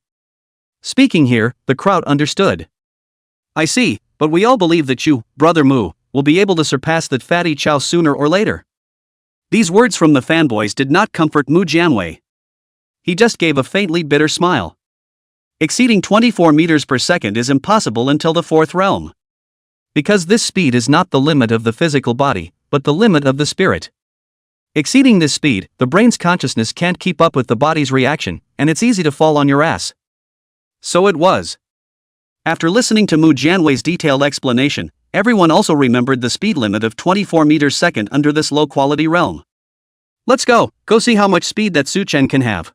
Speaking here, the crowd understood. I see, but we all believe that you, Brother Mu, will be able to surpass that fatty Xiao sooner or later. These words from the fanboys did not comfort Mu Jianwei. He just gave a faintly bitter smile. Exceeding 24 meters per second is impossible until the fourth realm. Because this speed is not the limit of the physical body, but the limit of the spirit. Exceeding this speed, the brain's consciousness can't keep up with the body's reaction, and it's easy to fall on your ass. So it was. After listening to Mu Jianwei's detailed explanation, everyone also remembered the speed limit of 24 meters per second under this low-quality realm. Let's go see how much speed that Su Chen can have.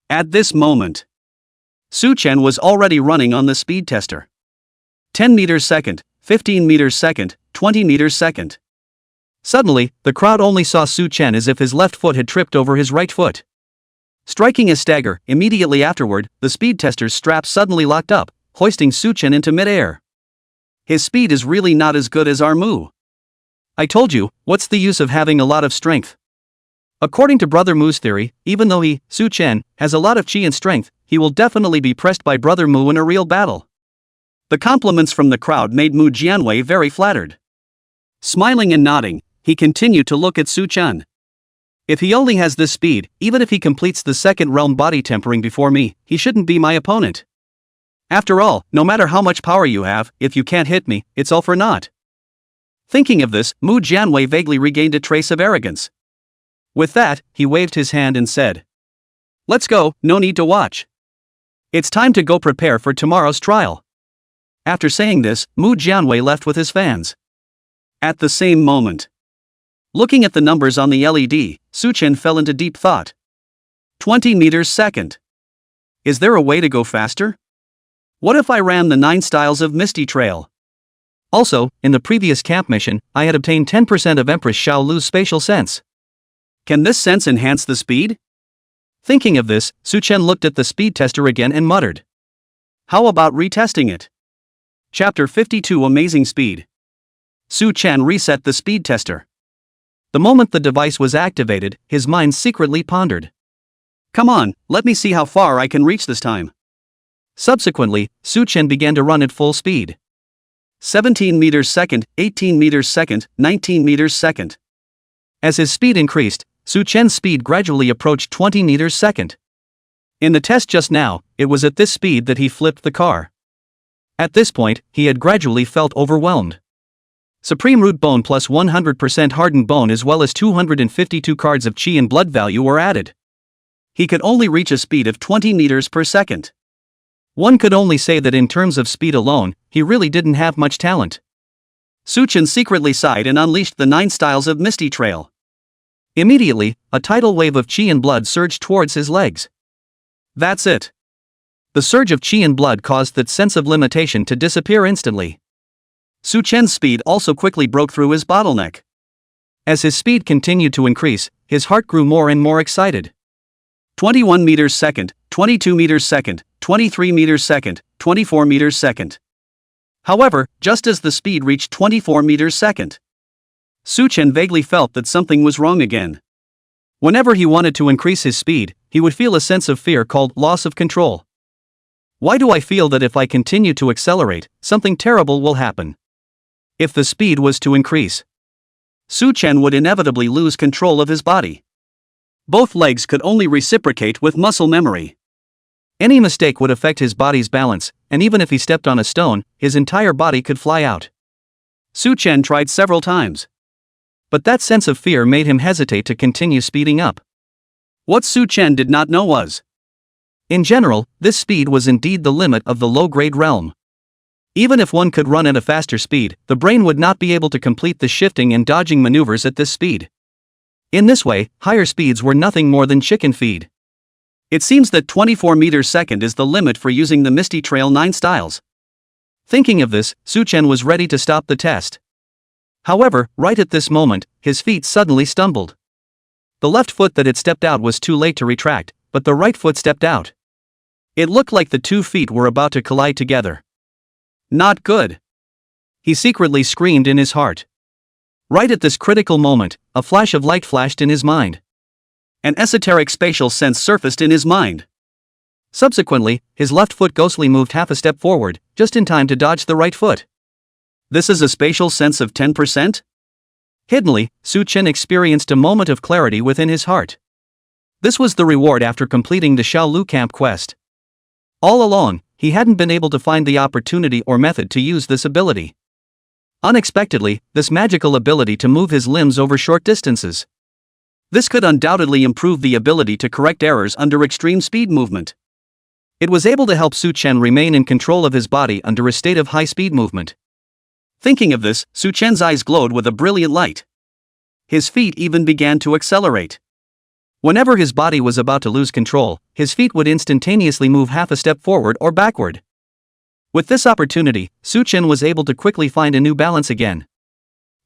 At this moment, Su Chen was already running on the speed tester. 10 meters per second, 15 meters per second, 20 meters per second. Suddenly, the crowd only saw Su Chen as if his left foot had tripped over his right foot. Striking a stagger, immediately afterward, the speed tester's straps suddenly locked up, hoisting Su Chen into mid-air. His speed is really not as good as our Mu. I told you, what's the use of having a lot of strength? According to Brother Mu's theory, even though he, Su Chen, has a lot of chi and strength, he will definitely be pressed by Brother Mu in a real battle. The compliments from the crowd made Mu Jianwei very flattered. Smiling and nodding, he continued to look at Su Chen. If he only has this speed, even if he completes the second realm body tempering before me, he shouldn't be my opponent. After all, no matter how much power you have, if you can't hit me, it's all for naught. Thinking of this, Mu Jianwei vaguely regained a trace of arrogance. With that, he waved his hand and said, "Let's go, no need to watch. It's time to go prepare for tomorrow's trial." After saying this, Mu Jianwei left with his fans. At the same moment, looking at the numbers on the LED, Su Chen fell into deep thought. 20 meters per second. Is there a way to go faster? What if I ran the 9 styles of Misty Trail? Also, in the previous camp mission, I had obtained 10% of Empress Xiao Lu's spatial sense. Can this sense enhance the speed? Thinking of this, Su Chen looked at the speed tester again and muttered. How about retesting it? Chapter 52 Amazing Speed. Su Chen reset the speed tester. The moment the device was activated, his mind secretly pondered. Come on, let me see how far I can reach this time. Subsequently, Su Chen began to run at full speed. 17 meters per second, 18 meters per second, 19 meters per second. As his speed increased, Su Chen's speed gradually approached 20 meters per second. In the test just now, it was at this speed that he flipped the car. At this point, he had gradually felt overwhelmed. Supreme Root Bone plus 100% hardened bone as well as 252 cards of chi and blood value were added. He could only reach a speed of 20 meters per second. One could only say that in terms of speed alone, he really didn't have much talent. Su Chen secretly sighed and unleashed the 9 styles of Misty Trail. Immediately, a tidal wave of chi and blood surged towards his legs. That's it. The surge of chi and blood caused that sense of limitation to disappear instantly. Su Chen's speed also quickly broke through his bottleneck. As his speed continued to increase, his heart grew more and more excited. 21 meters per second, 22 meters per second, 23 meters per second, 24 meters per second. However, just as the speed reached 24 meters per second, Su Chen vaguely felt that something was wrong again. Whenever he wanted to increase his speed, he would feel a sense of fear called loss of control. Why do I feel that if I continue to accelerate, something terrible will happen? If the speed was to increase, Su Chen would inevitably lose control of his body. Both legs could only reciprocate with muscle memory. Any mistake would affect his body's balance, and even if he stepped on a stone, his entire body could fly out. Su Chen tried several times. But that sense of fear made him hesitate to continue speeding up. What Su Chen did not know was, in general, this speed was indeed the limit of the low-grade realm. Even if one could run at a faster speed, the brain would not be able to complete the shifting and dodging maneuvers at this speed. In this way, higher speeds were nothing more than chicken feed. It seems that 24 meters per second is the limit for using the Misty Trail 9 styles. Thinking of this, Su Chen was ready to stop the test. However, right at this moment, his feet suddenly stumbled. The left foot that had stepped out was too late to retract, but the right foot stepped out. It looked like the 2 feet were about to collide together. Not good. He secretly screamed in his heart. Right at this critical moment, a flash of light flashed in his mind. An esoteric spatial sense surfaced in his mind. Subsequently, his left foot ghostly moved half a step forward, just in time to dodge the right foot. This is a spatial sense of 10%? Hiddenly, Su Chen experienced a moment of clarity within his heart. This was the reward after completing the Xiao Lu camp quest. All along, he hadn't been able to find the opportunity or method to use this ability. Unexpectedly, this magical ability to move his limbs over short distances. This could undoubtedly improve the ability to correct errors under extreme speed movement. It was able to help Su Chen remain in control of his body under a state of high-speed movement. Thinking of this, Su Chen's eyes glowed with a brilliant light. His feet even began to accelerate. Whenever his body was about to lose control, his feet would instantaneously move half a step forward or backward. With this opportunity, Su Chen was able to quickly find a new balance again.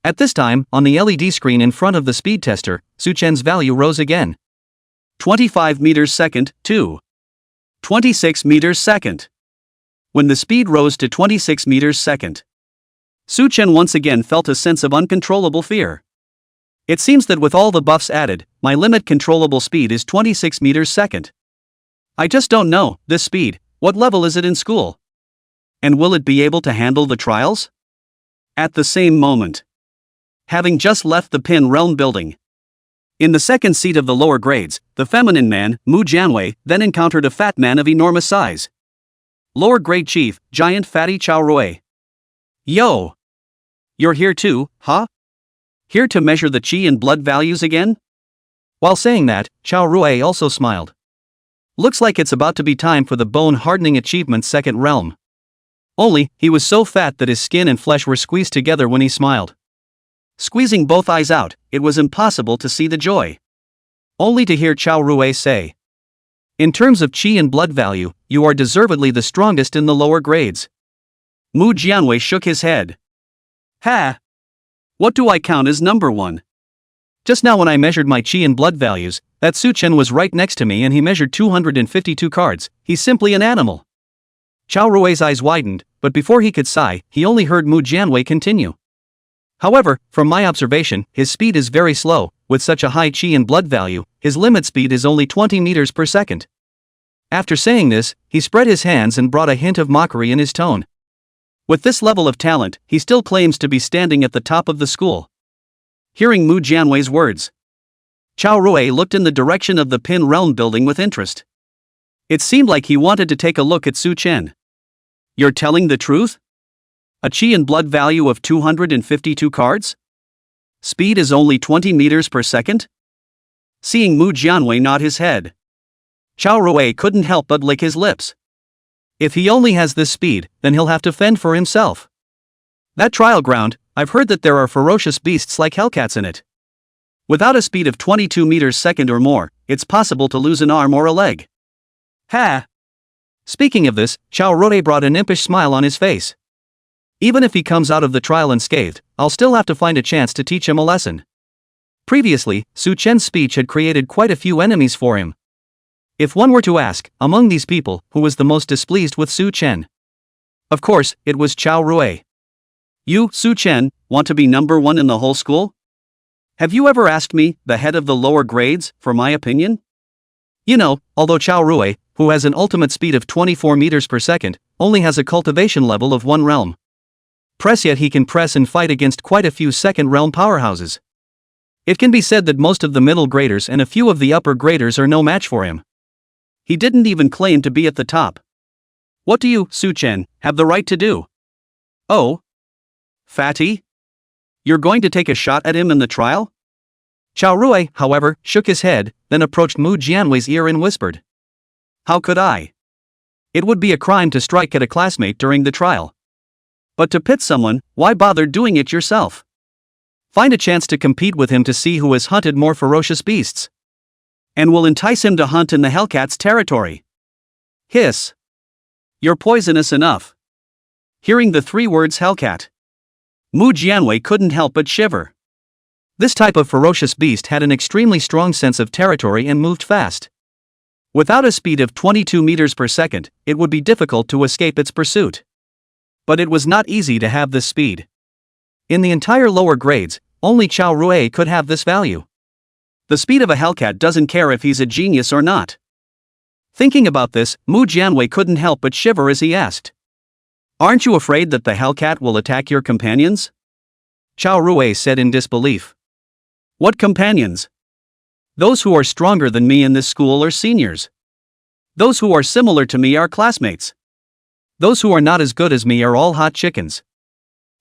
At this time, on the LED screen in front of the speed tester, Su Chen's value rose again. 25 meters second, 2. 26 meters second. When the speed rose to 26 meters second, Su Chen once again felt a sense of uncontrollable fear. It seems that with all the buffs added, my limit controllable speed is 26 meters second. I just don't know, this speed, what level is it in school? And will it be able to handle the trials? At the same moment, having just left the Pin Realm building, in the second seat of the lower grades, the feminine man, Mu Jianwei, then encountered a fat man of enormous size. Lower grade chief, giant fatty Xiao Lu. Yo! You're here too, huh? Here to measure the chi and blood values again? While saying that, Xiao Lu also smiled. Looks like it's about to be time for the bone-hardening achievement second realm. Only, he was so fat that his skin and flesh were squeezed together when he smiled. Squeezing both eyes out, it was impossible to see the joy. Only to hear Xiao Lu say, "In terms of chi and blood value, you are deservedly the strongest in the lower grades." Mu Jianwei shook his head. Ha! What do I count as number 1? Just now when I measured my chi and blood values, that Su Chen was right next to me and he measured 252 cards. He's simply an animal. Xiao Rui's eyes widened, but before he could sigh, he only heard Mu Jianwei continue. However, from my observation, his speed is very slow. With such a high chi and blood value, his limit speed is only 20 meters per second. After saying this, he spread his hands and brought a hint of mockery in his tone. With this level of talent, he still claims to be standing at the top of the school. Hearing Mu Jianwei's words, Xiao Rui looked in the direction of the Pin Realm building with interest. It seemed like he wanted to take a look at Su Chen. You're telling the truth? A chi and blood value of 252 cards? Speed is only 20 meters per second? Seeing Mu Jianwei nod his head, Xiao Rui couldn't help but lick his lips. If he only has this speed, then he'll have to fend for himself. That trial ground, I've heard that there are ferocious beasts like hellcats in it. Without a speed of 22 meters second or more, it's possible to lose an arm or a leg. Ha! Speaking of this, Xiao Rui brought an impish smile on his face. Even if he comes out of the trial unscathed, I'll still have to find a chance to teach him a lesson. Previously, Su Chen's speech had created quite a few enemies for him. If one were to ask, among these people, who was the most displeased with Su Chen? Of course, it was Xiao Rui. You, Su Chen, want to be number 1 in the whole school? Have you ever asked me, the head of the lower grades, for my opinion? You know, although Xiao Rui, who has an ultimate speed of 24 meters per second, only has a cultivation level of 1 realm. Yet he can press and fight against quite a few second realm powerhouses. It can be said that most of the middle graders and a few of the upper graders are no match for him. He didn't even claim to be at the top. What do you, Su Chen, have the right to do? Oh? Fatty? You're going to take a shot at him in the trial? Xiao Rui, however, shook his head, then approached Mu Jianwei's ear and whispered. How could I? It would be a crime to strike at a classmate during the trial. But to pit someone, why bother doing it yourself? Find a chance to compete with him to see who has hunted more ferocious beasts. And will entice him to hunt in the Hellcat's territory. Hiss. You're poisonous enough. Hearing the 3 words Hellcat, Mu Jianwei couldn't help but shiver. This type of ferocious beast had an extremely strong sense of territory and moved fast. Without a speed of 22 meters per second, it would be difficult to escape its pursuit. But it was not easy to have this speed. In the entire lower grades, only Xiao Lu could have this value. The speed of a Hellcat doesn't care if he's a genius or not. Thinking about this, Mu Jianwei couldn't help but shiver as he asked. Aren't you afraid that the Hellcat will attack your companions? Xiao Lu said in disbelief. What companions? Those who are stronger than me in this school are seniors. Those who are similar to me are classmates. Those who are not as good as me are all hot chickens.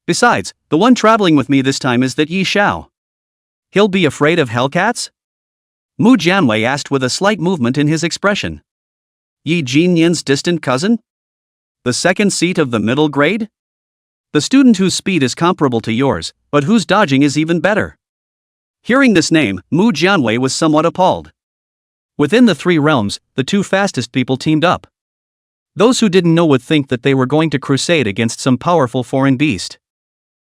Besides, the one traveling with me this time is that Yi Xiao. He'll be afraid of Hellcats? Mu Jianwei asked with a slight movement in his expression. Yi Jinyan's distant cousin? The second seat of the middle grade? The student whose speed is comparable to yours, but whose dodging is even better. Hearing this name, Mu Jianwei was somewhat appalled. Within the 3 realms, the 2 fastest people teamed up. Those who didn't know would think that they were going to crusade against some powerful foreign beast.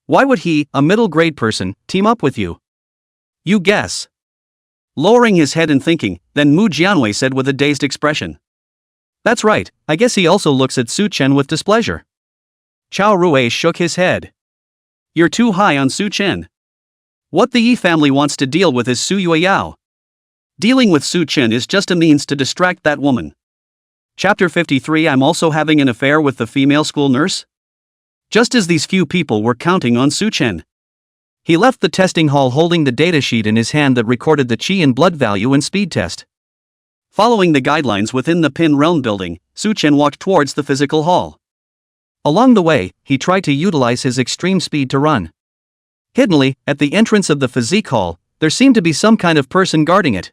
Why would he, a middle grade person, team up with you? You guess. Lowering his head and thinking, then Mu Jianwei said with a dazed expression. That's right, I guess he also looks at Su Chen with displeasure. Xiao Lu shook his head. You're too high on Su Chen. What the Yi family wants to deal with is Su Yueyao. Dealing with Su Chen is just a means to distract that woman. Chapter 53. I'm also having an affair with the female school nurse? Just as these few people were counting on Su Chen. He left the testing hall holding the datasheet in his hand that recorded the chi and blood value and speed test. Following the guidelines within the Pin Realm building, Su Chen walked towards the physical hall. Along the way, he tried to utilize his extreme speed to run. Hiddenly, at the entrance of the physique hall, there seemed to be some kind of person guarding it.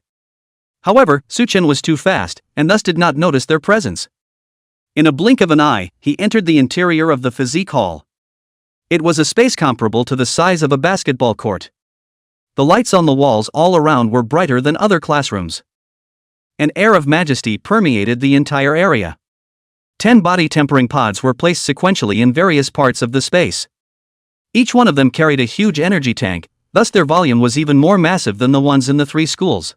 However, Su Chen was too fast, and thus did not notice their presence. In a blink of an eye, he entered the interior of the physique hall. It was a space comparable to the size of a basketball court. The lights on the walls all around were brighter than other classrooms. An air of majesty permeated the entire area. 10 body tempering pods were placed sequentially in various parts of the space. Each one of them carried a huge energy tank, thus their volume was even more massive than the ones in the 3 schools.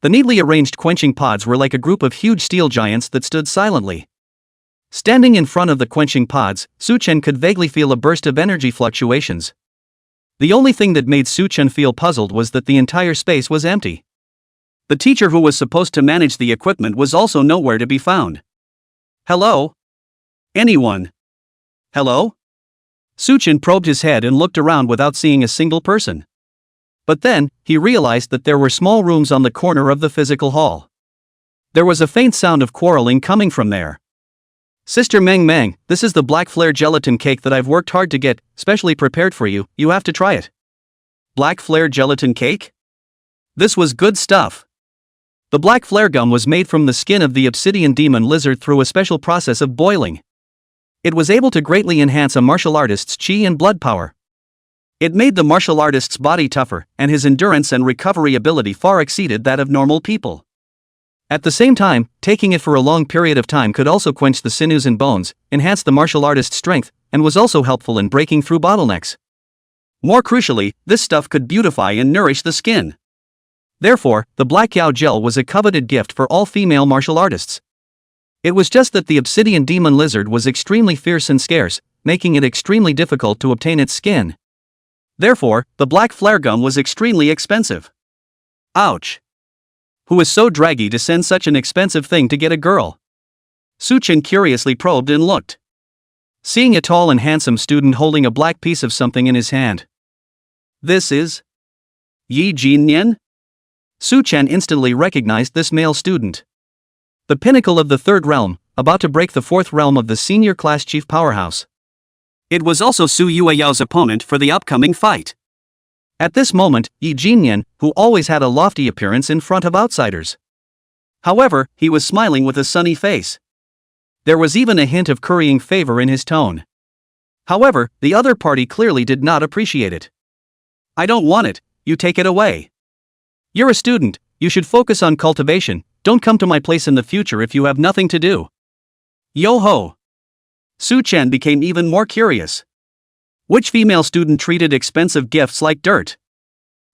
The neatly arranged quenching pods were like a group of huge steel giants that stood silently. Standing in front of the quenching pods, Su Chen could vaguely feel a burst of energy fluctuations. The only thing that made Su Chen feel puzzled was that the entire space was empty. The teacher who was supposed to manage the equipment was also nowhere to be found. Hello? Anyone? Hello? Su Chen probed his head and looked around without seeing a single person. But then, he realized that there were small rooms on the corner of the physical hall. There was a faint sound of quarreling coming from there. Sister Meng, this is the black flare gelatin cake that I've worked hard to get, specially prepared for you, you have to try it. Black flare gelatin cake? This was good stuff. The black flare gum was made from the skin of the obsidian demon lizard through a special process of boiling. It was able to greatly enhance a martial artist's chi and blood power. It made the martial artist's body tougher, and his endurance and recovery ability far exceeded that of normal people. At the same time, taking it for a long period of time could also quench the sinews and bones, enhance the martial artist's strength, and was also helpful in breaking through bottlenecks. More crucially, this stuff could beautify and nourish the skin. Therefore, the Black Yao gel was a coveted gift for all female martial artists. It was just that the obsidian demon lizard was extremely fierce and scarce, making it extremely difficult to obtain its skin. Therefore, the black flare gum was extremely expensive. Ouch! Who is so draggy to send such an expensive thing to get a girl? Su Chen curiously probed and looked. Seeing a tall and handsome student holding a black piece of something in his hand. This is Yi Jinyan? Su Chen instantly recognized this male student. The pinnacle of the 3rd realm, about to break the 4th realm of the senior class chief powerhouse. It was also Su Yueyao's opponent for the upcoming fight. At this moment, Yi Jinyan, who always had a lofty appearance in front of outsiders. However, he was smiling with a sunny face. There was even a hint of currying favor in his tone. However, the other party clearly did not appreciate it. I don't want it, you take it away. You're a student, you should focus on cultivation, don't come to my place in the future if you have nothing to do. Yo ho! Su Chen became even more curious. Which female student treated expensive gifts like dirt?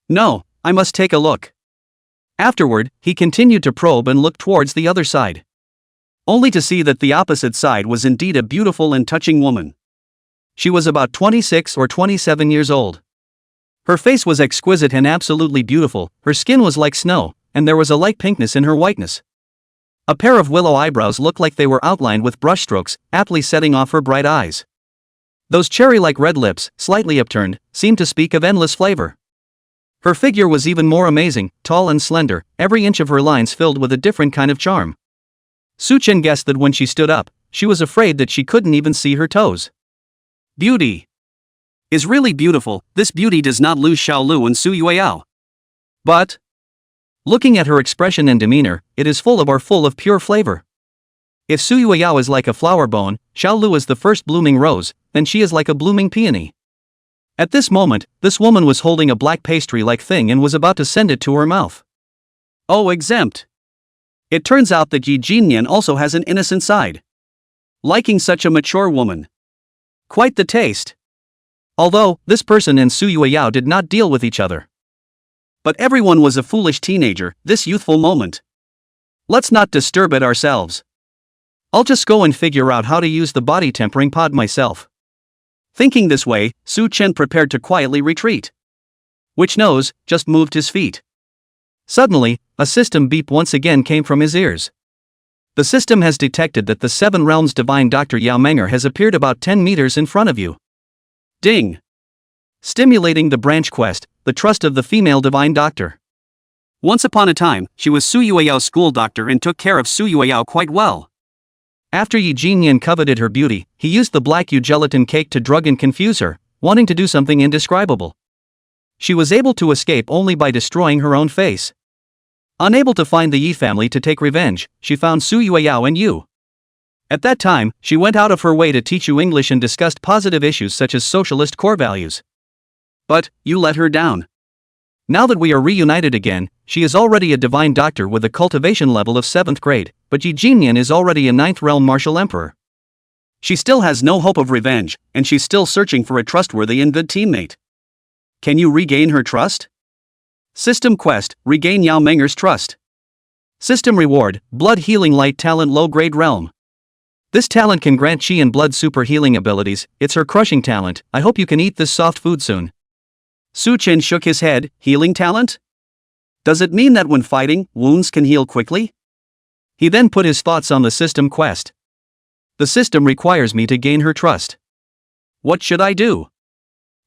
No, I must take a look. Afterward, he continued to probe and look towards the other side. Only to see that the opposite side was indeed a beautiful and touching woman. She was about 26 or 27 years old. Her face was exquisite and absolutely beautiful, her skin was like snow, and there was a light pinkness in her whiteness. A pair of willow eyebrows looked like they were outlined with brushstrokes, aptly setting off her bright eyes. Those cherry-like red lips, slightly upturned, seemed to speak of endless flavor. Her figure was even more amazing, tall and slender, every inch of her lines filled with a different kind of charm. Su Chen guessed that when she stood up, she was afraid that she couldn't even see her toes. Beauty is really beautiful, this beauty does not lose Xiao Lu and Su Yueyao. But, looking at her expression and demeanor, it is full of pure flavor. If Su Yueyao is like a flower bone, Xiao Lu is the first blooming rose, then she is like a blooming peony. At this moment, this woman was holding a black pastry-like thing and was about to send it to her mouth. Oh, exempt. It turns out that Yi Jinyan also has an innocent side. Liking such a mature woman. Quite the taste. Although, this person and Su Yueyao did not deal with each other. But everyone was a foolish teenager, this youthful moment. Let's not disturb it ourselves. I'll just go and figure out how to use the body tempering pod myself. Thinking this way, Su Chen prepared to quietly retreat. Which nose just moved his feet. Suddenly, a system beep once again came from his ears. The system has detected that the Seven Realms Divine Dr. Yao Menger has appeared about 10 meters in front of you. Ding! Stimulating the branch quest, the trust of the female divine doctor. Once upon a time, she was Su Yueyao's school doctor and took care of Su Yueyao quite well. After Yi Jinyan coveted her beauty, he used the black yu gelatin cake to drug and confuse her, wanting to do something indescribable. She was able to escape only by destroying her own face. Unable to find the Yi family to take revenge, she found Su Yueyao and Yu. At that time, she went out of her way to teach you English and discussed positive issues such as socialist core values. But, you let her down. Now that we are reunited again, she is already a divine doctor with a cultivation level of 7th grade, but Yi Jinyan is already a 9th realm martial emperor. She still has no hope of revenge, and she's still searching for a trustworthy and good teammate. Can you regain her trust? System quest, regain Yao Menger's trust. System reward, blood healing light talent low grade realm. This talent can grant chi and blood super healing abilities, it's her crushing talent, I hope you can eat this soft food soon. Su Chen shook his head, healing talent? Does it mean that when fighting, wounds can heal quickly? He then put his thoughts on the system quest. The system requires me to gain her trust. What should I do?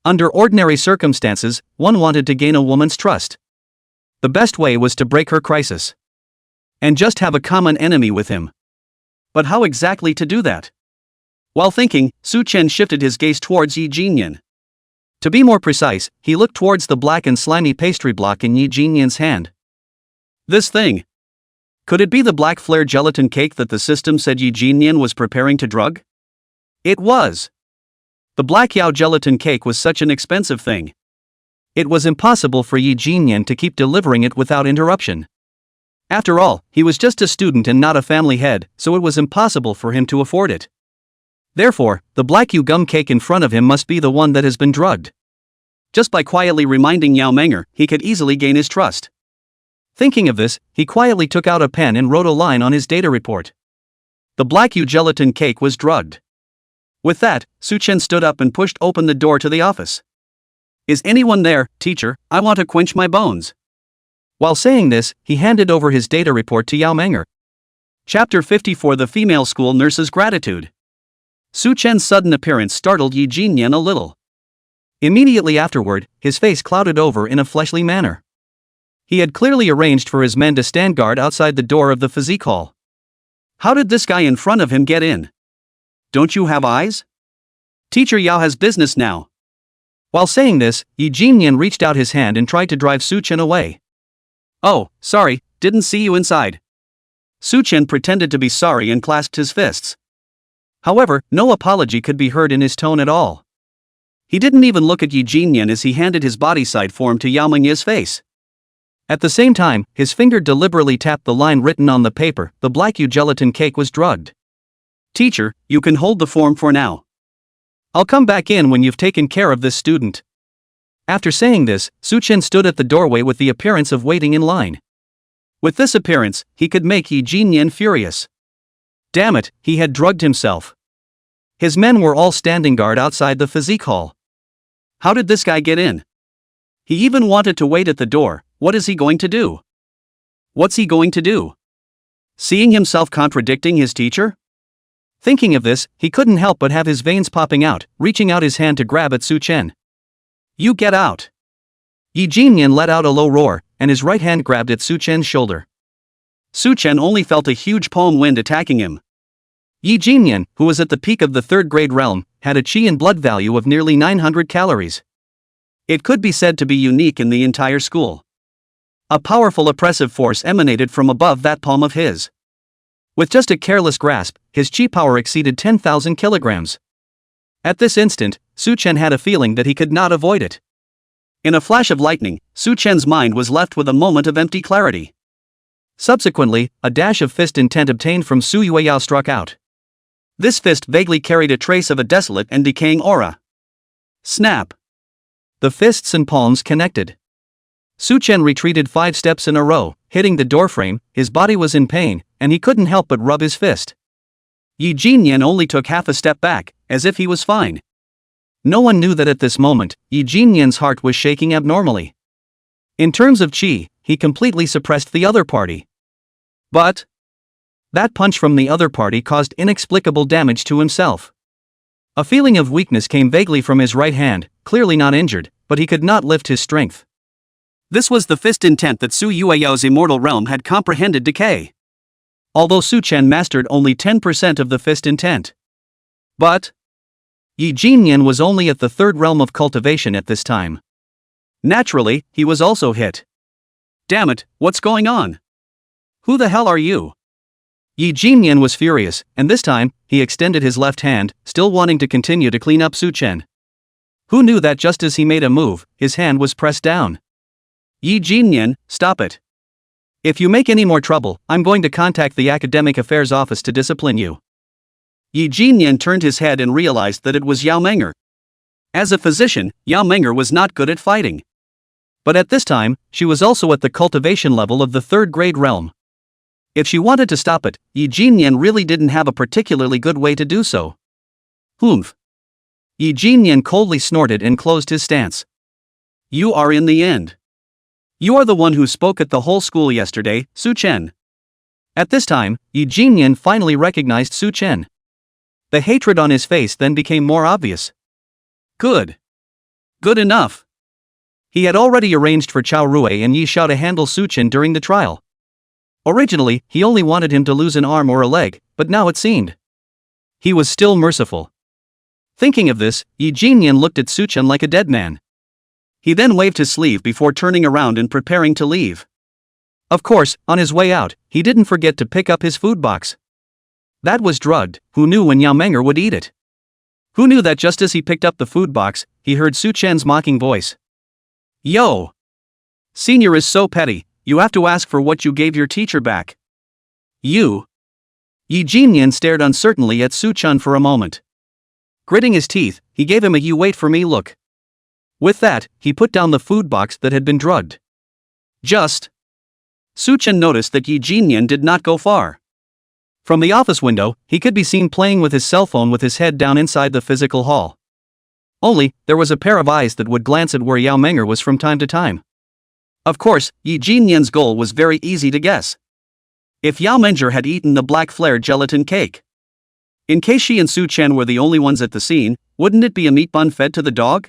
Under ordinary circumstances, one wanted to gain a woman's trust. The best way was to break her crisis. And just have a common enemy with him. But how exactly to do that? While thinking, Su Chen shifted his gaze towards Yi Jinyan. To be more precise, he looked towards the black and slimy pastry block in Yi Jinyan's hand. This thing. Could it be the black flare gelatin cake that the system said Yi Jinyan was preparing to drug? It was. The black Yao gelatin cake was such an expensive thing. It was impossible for Yi Jinyan to keep delivering it without interruption. After all, he was just a student and not a family head, so it was impossible for him to afford it. Therefore, the black yu gum cake in front of him must be the one that has been drugged. Just by quietly reminding Yao Menger, he could easily gain his trust. Thinking of this, he quietly took out a pen and wrote a line on his data report. The black yu gelatin cake was drugged. With that, Su Chen stood up and pushed open the door to the office. Is anyone there, teacher? I want to quench my bones. While saying this, he handed over his data report to Yao Menger. Chapter 54 The Female School Nurse's Gratitude. Su Chen's sudden appearance startled Yi Jinyan a little. Immediately afterward, his face clouded over in a fleshly manner. He had clearly arranged for his men to stand guard outside the door of the physique hall. How did this guy in front of him get in? Don't you have eyes? Teacher Yao has business now. While saying this, Yi Jinyan reached out his hand and tried to drive Su Chen away. Oh, sorry, didn't see you inside. Su Chen pretended to be sorry and clasped his fists. However, no apology could be heard in his tone at all. He didn't even look at Yi Jinyan as he handed his body side form to Yao Meng's face. At the same time, his finger deliberately tapped the line written on the paper: the black Yu gelatin cake was drugged. Teacher, you can hold the form for now. I'll come back in when you've taken care of this student. After saying this, Su Chen stood at the doorway with the appearance of waiting in line. With this appearance, he could make Yi Jinyan furious. Damn it, he had drugged himself. His men were all standing guard outside the physique hall. How did this guy get in? He even wanted to wait at the door. What is he going to do? What's he going to do? Seeing himself contradicting his teacher? Thinking of this, he couldn't help but have his veins popping out, reaching out his hand to grab at Su Chen. You get out! Yi Jinyan let out a low roar, and his right hand grabbed at Su Chen's shoulder. Su Chen only felt a huge palm wind attacking him. Yi Jinyan, who was at the peak of the third grade realm, had a chi and blood value of nearly 900 calories. It could be said to be unique in the entire school. A powerful oppressive force emanated from above that palm of his. With just a careless grasp, his chi power exceeded 10,000 kilograms. At this instant, Su Chen had a feeling that he could not avoid it. In a flash of lightning, Su Chen's mind was left with a moment of empty clarity. Subsequently, a dash of fist intent obtained from Su Yueyao struck out. This fist vaguely carried a trace of a desolate and decaying aura. Snap! The fists and palms connected. Su Chen retreated 5 steps in a row, hitting the doorframe. His body was in pain, and he couldn't help but rub his fist. Yi Jinyan only took half a step back, as if he was fine. No one knew that at this moment, Yi Jinyan's heart was shaking abnormally. In terms of chi, he completely suppressed the other party. But that punch from the other party caused inexplicable damage to himself. A feeling of weakness came vaguely from his right hand, clearly not injured, but he could not lift his strength. This was the fist intent that Su Yueyao's immortal realm had comprehended decay. Although Su Chen mastered only 10% of the fist intent. But Yi Jinyan was only at the third realm of cultivation at this time. Naturally, he was also hit. Damn it, what's going on? Who the hell are you? Yi Jinyan was furious, and this time, he extended his left hand, still wanting to continue to clean up Su Chen. Who knew that just as he made a move, his hand was pressed down? Yi Jinyan, stop it. If you make any more trouble, I'm going to contact the Academic Affairs Office to discipline you. Yi Jinyan turned his head and realized that it was Yao Meng'er. As a physician, Yao Meng'er was not good at fighting. But at this time, she was also at the cultivation level of the third grade realm. If she wanted to stop it, Yi Jinyan really didn't have a particularly good way to do so. Humph. Yi Jinyan coldly snorted and closed his stance. You are in the end. You are the one who spoke at the whole school yesterday, Su Chen. At this time, Yi Jinyan finally recognized Su Chen. The hatred on his face then became more obvious. Good. Good enough. He had already arranged for Xiao Lu and Yi Xiao to handle Su Chen during the trial. Originally, he only wanted him to lose an arm or a leg, but now it seemed he was still merciful. Thinking of this, Yi Jinyan looked at Su Chen like a dead man. He then waved his sleeve before turning around and preparing to leave. Of course, on his way out, he didn't forget to pick up his food box. That was drugged. Who knew when Yao Meng'er would eat it? Who knew that just as he picked up the food box, he heard Su Chen's mocking voice. Yo! Senior is so petty, you have to ask for what you gave your teacher back. You? Yi Jinyan stared uncertainly at Su Chen for a moment. Gritting his teeth, he gave him a "you wait for me" look. With that, he put down the food box that had been drugged. Just. Su Chen noticed that Yi Jinyan did not go far. From the office window, he could be seen playing with his cell phone with his head down inside the physical hall. Only, there was a pair of eyes that would glance at where Yao Meng'er was from time to time. Of course, Yi Jinyan's goal was very easy to guess. If Yao Meng'er had eaten the black flared gelatin cake. In case she and Su Chen were the only ones at the scene, wouldn't it be a meat bun fed to the dog?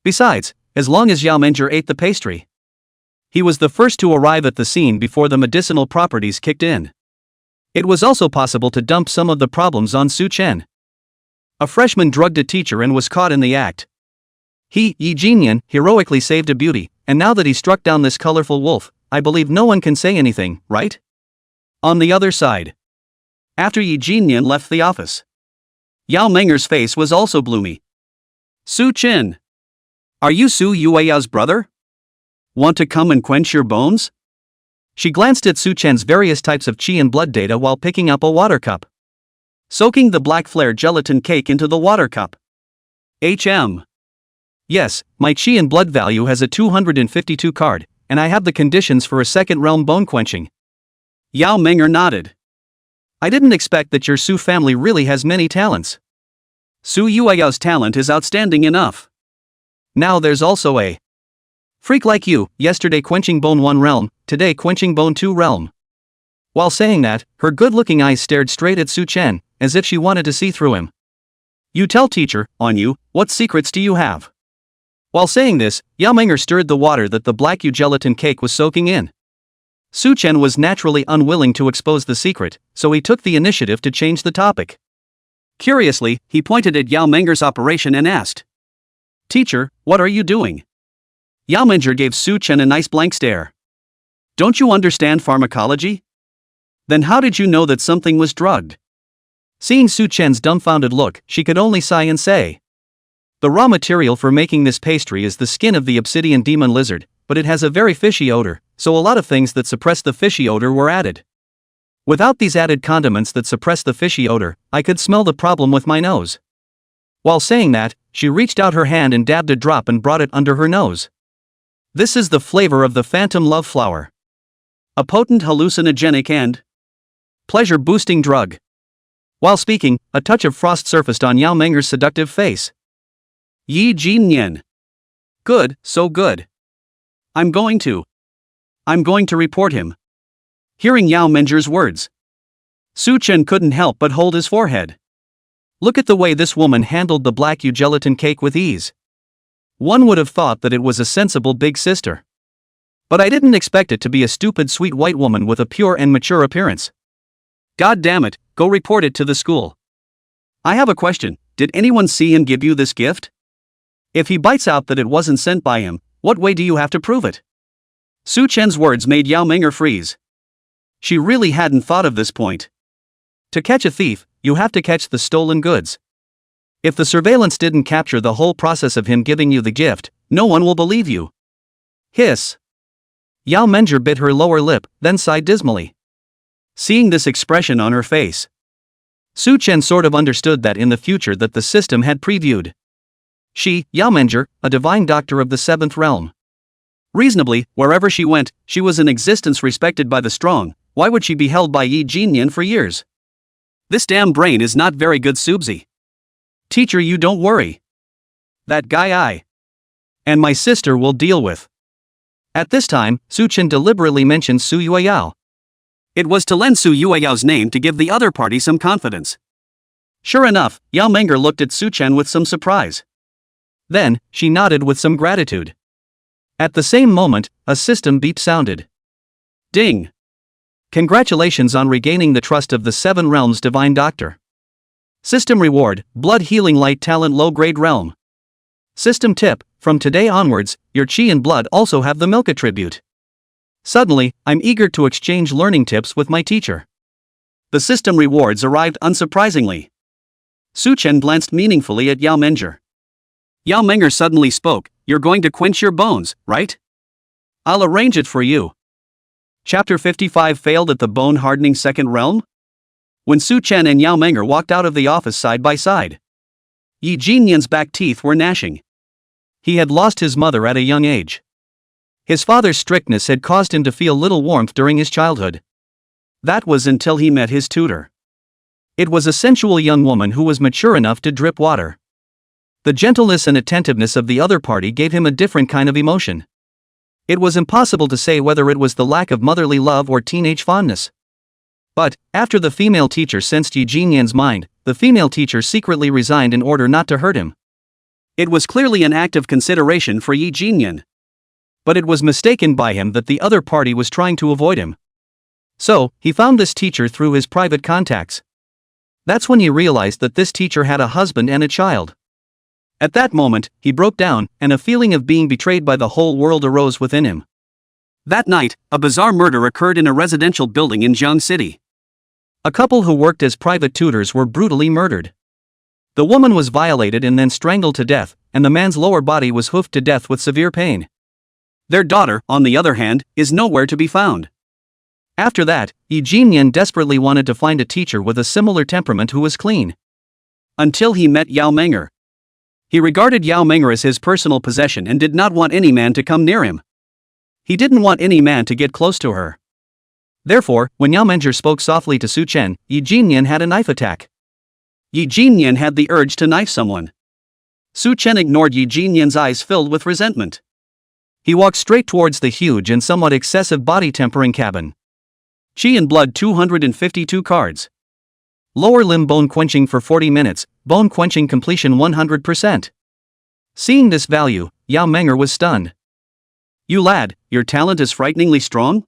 Besides, as long as Yao Meng'er ate the pastry. He was the first to arrive at the scene before the medicinal properties kicked in. It was also possible to dump some of the problems on Su Chen. A freshman drugged a teacher and was caught in the act. He, Yi Jinyan, heroically saved a beauty, and now that he struck down this colorful wolf, I believe no one can say anything, right? On the other side. After Yi Jinyan left the office, Yao Menger's face was also gloomy. Su Chen. Are you Su Yueyao's brother? Want to come and quench your bones? She glanced at Su Chen's various types of qi and blood data while picking up a water cup. Soaking the black flare gelatin cake into the water cup. Yes, my qi and blood value has a 252 card, and I have the conditions for a second realm bone quenching. Yao Menger nodded. I didn't expect that your Su family really has many talents. Su Yueyao's talent is outstanding enough. Now there's also a freak like you, yesterday quenching bone 1 realm, today quenching bone 2 realm. While saying that, her good-looking eyes stared straight at Su Chen, as if she wanted to see through him. You tell teacher, on you, what secrets do you have? While saying this, Yao Menger stirred the water that the black gelatin cake was soaking in. Su Chen was naturally unwilling to expose the secret, so he took the initiative to change the topic. Curiously, he pointed at Yao Menger's operation and asked, Teacher, what are you doing? Yao Menger gave Su Chen a nice blank stare. Don't you understand pharmacology? Then how did you know that something was drugged? Seeing Su Chen's dumbfounded look, she could only sigh and say, the raw material for making this pastry is the skin of the obsidian demon lizard, but it has a very fishy odor, so a lot of things that suppress the fishy odor were added. Without these added condiments that suppress the fishy odor, I could smell the problem with my nose. While saying that, she reached out her hand and dabbed a drop and brought it under her nose. This is the flavor of the phantom love flower. A potent hallucinogenic and pleasure-boosting drug. While speaking, a touch of frost surfaced on Yao Menger's seductive face. Yi Jinyan. Good, so good. I'm going to report him. Hearing Yao Menger's words, Su Chen couldn't help but hold his forehead. Look at the way this woman handled the black gelatin cake with ease. One would have thought that it was a sensible big sister. But I didn't expect it to be a stupid sweet white woman with a pure and mature appearance. God damn it, go report it to the school. I have a question, did anyone see him give you this gift? If he bites out that it wasn't sent by him, what way do you have to prove it? Su Chen's words made Yao Menger freeze. She really hadn't thought of this point. To catch a thief, you have to catch the stolen goods. If the surveillance didn't capture the whole process of him giving you the gift, no one will believe you. Hiss. Yao Menger bit her lower lip, then sighed dismally. Seeing this expression on her face, Su Chen sort of understood that in the future that the system had previewed. She, Yao Menger, a divine doctor of the 7th realm. Reasonably, wherever she went, she was an existence respected by the strong. Why would she be held by Yi Jinyan for years? This damn brain is not very good, Subzi. Teacher, you don't worry. That guy I and my sister will deal with. At this time, Su Chen deliberately mentioned Su Yueyao. It was to lend Su Yueyao's name to give the other party some confidence. Sure enough, Yao Menger looked at Su Chen with some surprise. Then, she nodded with some gratitude. At the same moment, a system beep sounded. Ding! Congratulations on regaining the trust of the 7 realms divine doctor. System reward, blood healing light talent low grade realm. System tip, from today onwards, your chi and blood also have the milk attribute. Suddenly, I'm eager to exchange learning tips with my teacher. The system rewards arrived unsurprisingly. Su Chen glanced meaningfully at Yao Menger. Yao Menger suddenly spoke, you're going to quench your bones, right? I'll arrange it for you. Chapter 55 failed at the bone-hardening 2nd realm? When Su Chen and Yao Menger walked out of the office side by side, Yi Jinyan's back teeth were gnashing. He had lost his mother at a young age. His father's strictness had caused him to feel little warmth during his childhood. That was until he met his tutor. It was a sensual young woman who was mature enough to drip water. The gentleness and attentiveness of the other party gave him a different kind of emotion. It was impossible to say whether it was the lack of motherly love or teenage fondness. But, after the female teacher sensed Yi Jinyan's mind, the female teacher secretly resigned in order not to hurt him. It was clearly an act of consideration for Yi Jinyan. But it was mistaken by him that the other party was trying to avoid him. So, he found this teacher through his private contacts. That's when he realized that this teacher had a husband and a child. At that moment, he broke down, and a feeling of being betrayed by the whole world arose within him. That night, a bizarre murder occurred in a residential building in Jiang City. A couple who worked as private tutors were brutally murdered. The woman was violated and then strangled to death, and the man's lower body was hoofed to death with severe pain. Their daughter, on the other hand, is nowhere to be found. After that, Yi Jinyan desperately wanted to find a teacher with a similar temperament who was clean. Until he met Yao Meng'er. He regarded Yao Meng'er as his personal possession and did not want any man to come near him. He didn't want any man to get close to her. Therefore, when Yao Meng'er spoke softly to Su Chen, Yi Jinyan had a knife attack. Yi Jinyan had the urge to knife someone. Su Chen ignored Yi Jinyan's eyes filled with resentment. He walked straight towards the huge and somewhat excessive body tempering cabin. Qi and blood 252 cards. Lower limb bone quenching for 40 minutes, bone quenching completion 100%. Seeing this value, Yao Meng'er was stunned. You lad, your talent is frighteningly strong?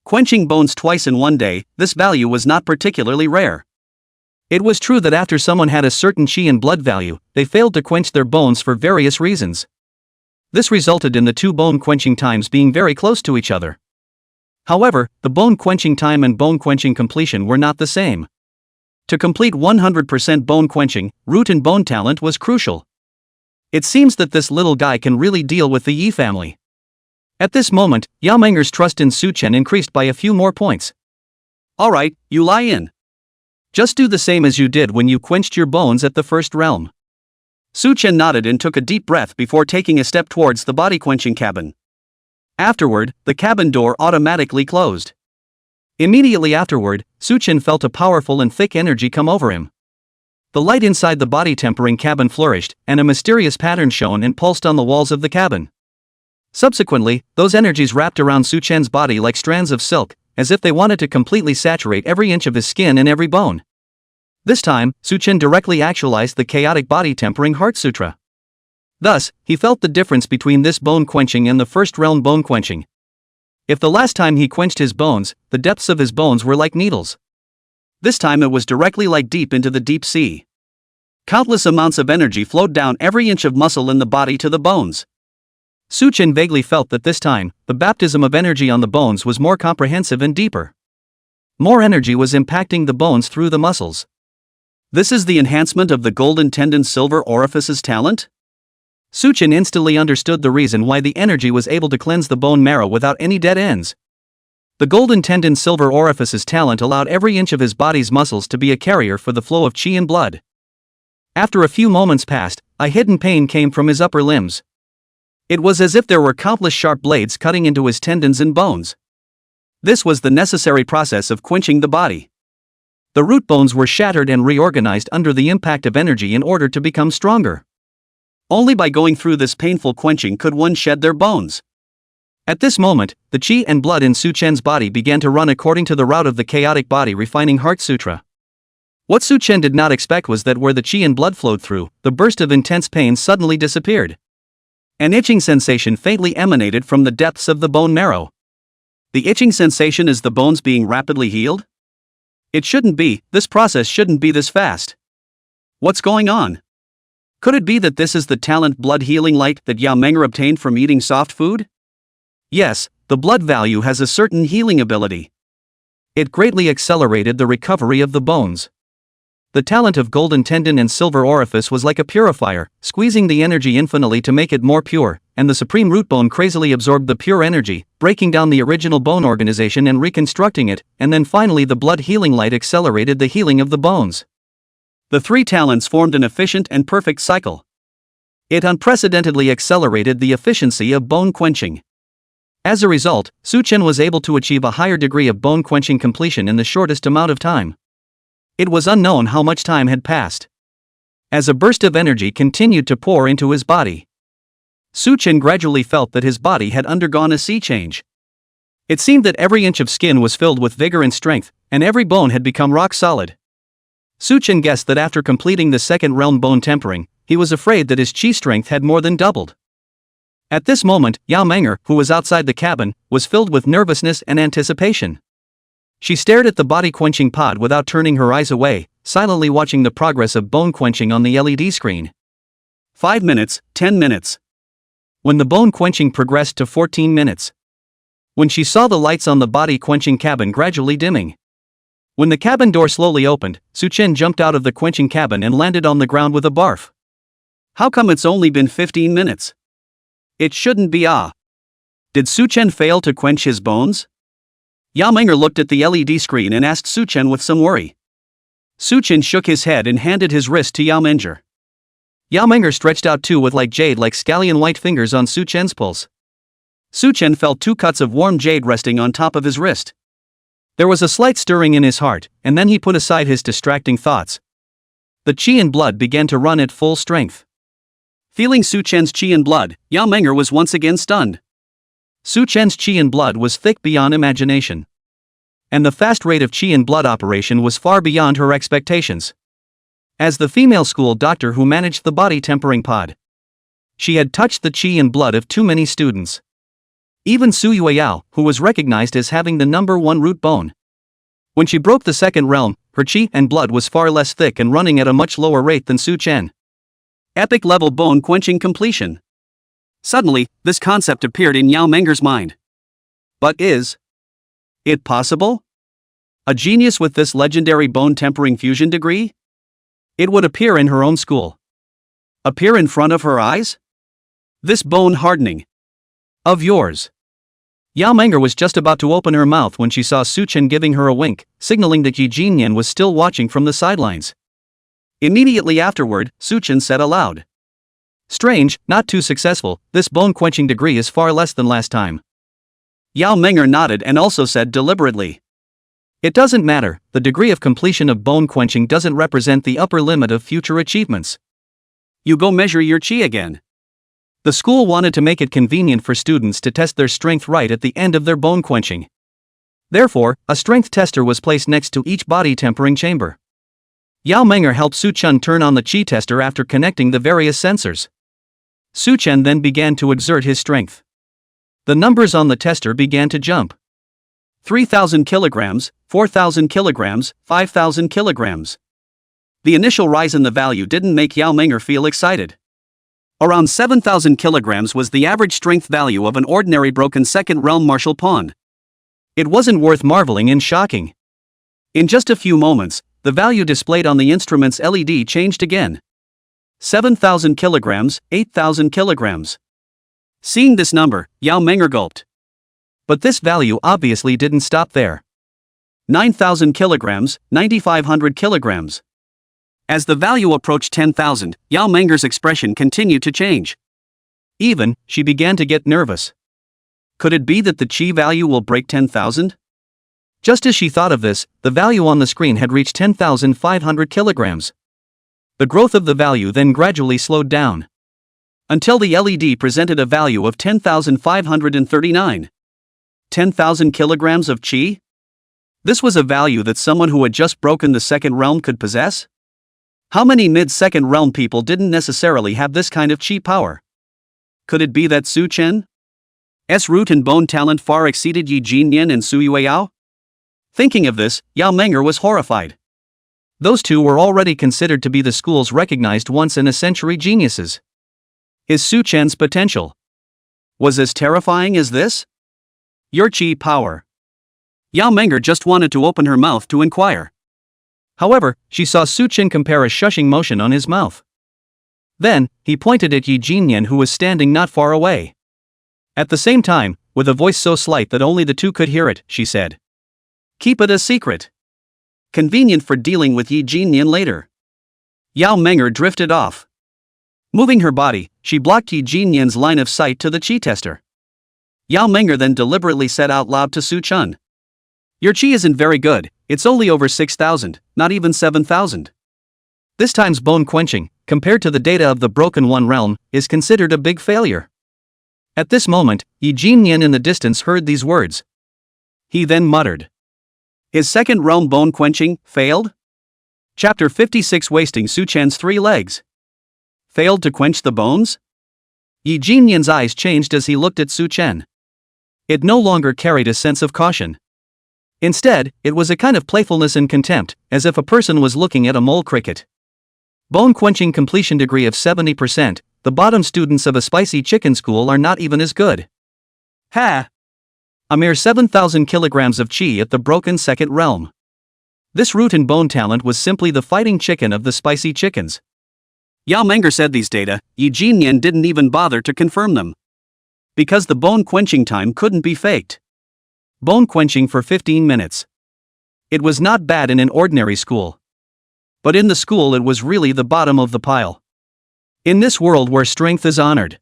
Quenching bones twice in one day, this value was not particularly rare. It was true that after someone had a certain qi and blood value, they failed to quench their bones for various reasons. This resulted in the two bone quenching times being very close to each other. However, the bone quenching time and bone quenching completion were not the same. To complete 100% bone quenching, root and bone talent was crucial. It seems that this little guy can really deal with the Yi family. At this moment, Yao Meng'er's trust in Su Chen increased by a few more points. Alright, you lie in. Just do the same as you did when you quenched your bones at the first realm. Su Chen nodded and took a deep breath before taking a step towards the body quenching cabin. Afterward, the cabin door automatically closed. Immediately afterward, Su Chen felt a powerful and thick energy come over him. The light inside the body tempering cabin flourished, and a mysterious pattern shone and pulsed on the walls of the cabin. Subsequently, those energies wrapped around Su Chen's body like strands of silk, as if they wanted to completely saturate every inch of his skin and every bone. This time, Su Chen directly actualized the chaotic body tempering heart sutra. Thus, he felt the difference between this bone quenching and the first realm bone quenching. If the last time he quenched his bones, the depths of his bones were like needles. This time it was directly like deep into the deep sea. Countless amounts of energy flowed down every inch of muscle in the body to the bones. Su Chen vaguely felt that this time, the baptism of energy on the bones was more comprehensive and deeper. More energy was impacting the bones through the muscles. This is the enhancement of the golden tendon silver orifice's talent? Su Chen instantly understood the reason why the energy was able to cleanse the bone marrow without any dead ends. The golden tendon silver orifice's talent allowed every inch of his body's muscles to be a carrier for the flow of qi and blood. After a few moments passed, a hidden pain came from his upper limbs. It was as if there were countless sharp blades cutting into his tendons and bones. This was the necessary process of quenching the body. The root bones were shattered and reorganized under the impact of energy in order to become stronger. Only by going through this painful quenching could one shed their bones. At this moment, the qi and blood in Su Chen's body began to run according to the route of the chaotic body refining heart sutra. What Su Chen did not expect was that where the qi and blood flowed through, the burst of intense pain suddenly disappeared. An itching sensation faintly emanated from the depths of the bone marrow. The itching sensation is the bones being rapidly healed? It shouldn't be, this process shouldn't be this fast. What's going on? Could it be that this is the talent blood healing light that Yao Meng'er obtained from eating soft food? Yes, the blood value has a certain healing ability. It greatly accelerated the recovery of the bones. The talent of golden tendon and silver orifice was like a purifier, squeezing the energy infinitely to make it more pure, and the supreme root bone crazily absorbed the pure energy, breaking down the original bone organization and reconstructing it, and then finally the blood healing light accelerated the healing of the bones. The three talents formed an efficient and perfect cycle. It unprecedentedly accelerated the efficiency of bone quenching. As a result, Su Chen was able to achieve a higher degree of bone quenching completion in the shortest amount of time. It was unknown how much time had passed. As a burst of energy continued to pour into his body, Su Chen gradually felt that his body had undergone a sea change. It seemed that every inch of skin was filled with vigor and strength, and every bone had become rock solid. Su Chen guessed that after completing the second realm bone tempering, he was afraid that his qi strength had more than doubled. At this moment, Yao Meng'er, who was outside the cabin, was filled with nervousness and anticipation. She stared at the body quenching pod without turning her eyes away, silently watching the progress of bone quenching on the LED screen. 5 minutes, 10 minutes. When the bone quenching progressed to 14 minutes. When she saw the lights on the body quenching cabin gradually dimming. When the cabin door slowly opened, Su Chen jumped out of the quenching cabin and landed on the ground with a barf. How come it's only been 15 minutes? It shouldn't be. Did Su Chen fail to quench his bones? Yao Meng'er looked at the LED screen and asked Su Chen with some worry. Su Chen shook his head and handed his wrist to Yao Meng'er. Yao Meng'er stretched out two with jade-like scallion white fingers on Su Chen's pulse. Su Chen felt 2 cuts of warm jade resting on top of his wrist. There was a slight stirring in his heart, and then he put aside his distracting thoughts. The qi and blood began to run at full strength. Feeling Su Chen's qi and blood, Yao Meng'er was once again stunned. Su Chen's qi and blood was thick beyond imagination. And the fast rate of qi and blood operation was far beyond her expectations. As the female school doctor who managed the body tempering pod, she had touched the qi and blood of too many students. Even Su Yueyao, who was recognized as having the number 1 root bone. When she broke the second realm, her qi and blood was far less thick and running at a much lower rate than Su Chen. Epic level bone quenching completion. Suddenly, this concept appeared in Yao Meng'er's mind. But is it possible? A genius with this legendary bone tempering fusion degree? It would appear in her own school. Appear in front of her eyes? This bone hardening of yours. Yao Meng'er was just about to open her mouth when she saw Su Chen giving her a wink, signaling that Yi Jinyan was still watching from the sidelines. Immediately afterward, Su Chen said aloud. Strange, not too successful, this bone-quenching degree is far less than last time. Yao Meng'er nodded and also said deliberately. It doesn't matter, the degree of completion of bone-quenching doesn't represent the upper limit of future achievements. You go measure your qi again. The school wanted to make it convenient for students to test their strength right at the end of their bone-quenching. Therefore, a strength tester was placed next to each body-tempering chamber. Yao Meng'er helped Su Chen turn on the qi tester after connecting the various sensors. Su Chen then began to exert his strength. The numbers on the tester began to jump. 3,000 kilograms, 4,000 kilograms, 5,000 kilograms. The initial rise in the value didn't make Yao Meng'er feel excited. Around 7,000 kilograms was the average strength value of an ordinary broken second realm martial pawn. It wasn't worth marveling and shocking. In just a few moments, the value displayed on the instrument's LED changed again. 7,000 kilograms, 8,000 kilograms. Seeing this number, Yao Meng'er gulped. But this value obviously didn't stop there. 9,000 kilograms, 9,500 kilograms. As the value approached 10,000, Yao Meng'er's expression continued to change. Even, she began to get nervous. Could it be that the qi value will break 10,000? Just as she thought of this, the value on the screen had reached 10,500 kilograms. The growth of the value then gradually slowed down, until the LED presented a value of 10,539. 10,000 kilograms of qi? This was a value that someone who had just broken the second realm could possess? How many mid-second realm people didn't necessarily have this kind of qi power? Could it be that Su Chen's root and bone talent far exceeded Yi Jinyan and Su Yueyao? Thinking of this, Yao Meng'er was horrified. Those two were already considered to be the school's recognized once-in-a-century geniuses. Is Su Chen's potential was as terrifying as this? Your qi power. Yao Meng'er just wanted to open her mouth to inquire. However, she saw Su Chen compare a shushing motion on his mouth. Then, he pointed at Yi Jinyan who was standing not far away. At the same time, with a voice so slight that only the two could hear it, she said, "Keep it a secret. Convenient for dealing with Yi Jinyan later." Yao Meng'er drifted off. Moving her body, she blocked Yi Jinyan's line of sight to the qi tester. Yao Meng'er then deliberately said out loud to Su Chen, "Your qi isn't very good, it's only over 6,000, not even 7,000. This time's bone quenching, compared to the data of the broken one realm, is considered a big failure." At this moment, Yi Jinyan in the distance heard these words. He then muttered, "His second realm bone quenching failed?" Chapter 56 Wasting Su Chen's 3 legs. Failed to quench the bones? Yi Jinyan's eyes changed as he looked at Su Chen. It no longer carried a sense of caution. Instead, it was a kind of playfulness and contempt, as if a person was looking at a mole cricket. Bone quenching completion degree of 70%, the bottom students of a spicy chicken school are not even as good. Ha! A mere 7,000 kilograms of qi at the broken second realm. This root and bone talent was simply the fighting chicken of the spicy chickens. Yao Meng'er said these data, Yi Jinyan didn't even bother to confirm them. Because the bone quenching time couldn't be faked. Bone quenching for 15 minutes. It was not bad in an ordinary school. But in the school it was really the bottom of the pile. In this world where strength is honored.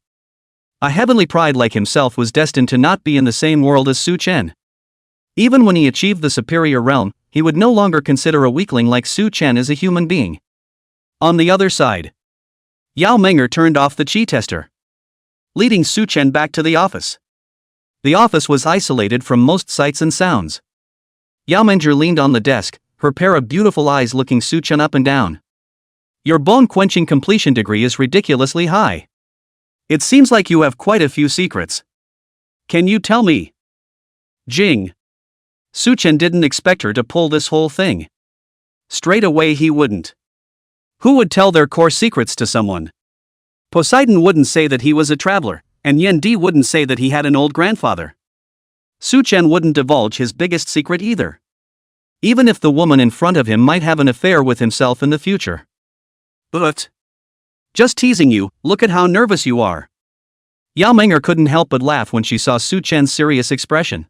A heavenly pride like himself was destined to not be in the same world as Su Chen. Even when he achieved the superior realm, he would no longer consider a weakling like Su Chen as a human being. On the other side, Yao Meng'er turned off the chi tester, leading Su Chen back to the office. The office was isolated from most sights and sounds. Yao Meng'er leaned on the desk, her pair of beautiful eyes looking Su Chen up and down. Your bone-quenching completion degree is ridiculously high. It seems like you have quite a few secrets. Can you tell me? Jing. Su Chen didn't expect her to pull this whole thing. Straight away he wouldn't. Who would tell their core secrets to someone? Poseidon wouldn't say that he was a traveler, and Yen Di wouldn't say that he had an old grandfather. Su Chen wouldn't divulge his biggest secret either. Even if the woman in front of him might have an affair with himself in the future. But just teasing you, look at how nervous you are. Yao Meng'er couldn't help but laugh when she saw Su Chen's serious expression.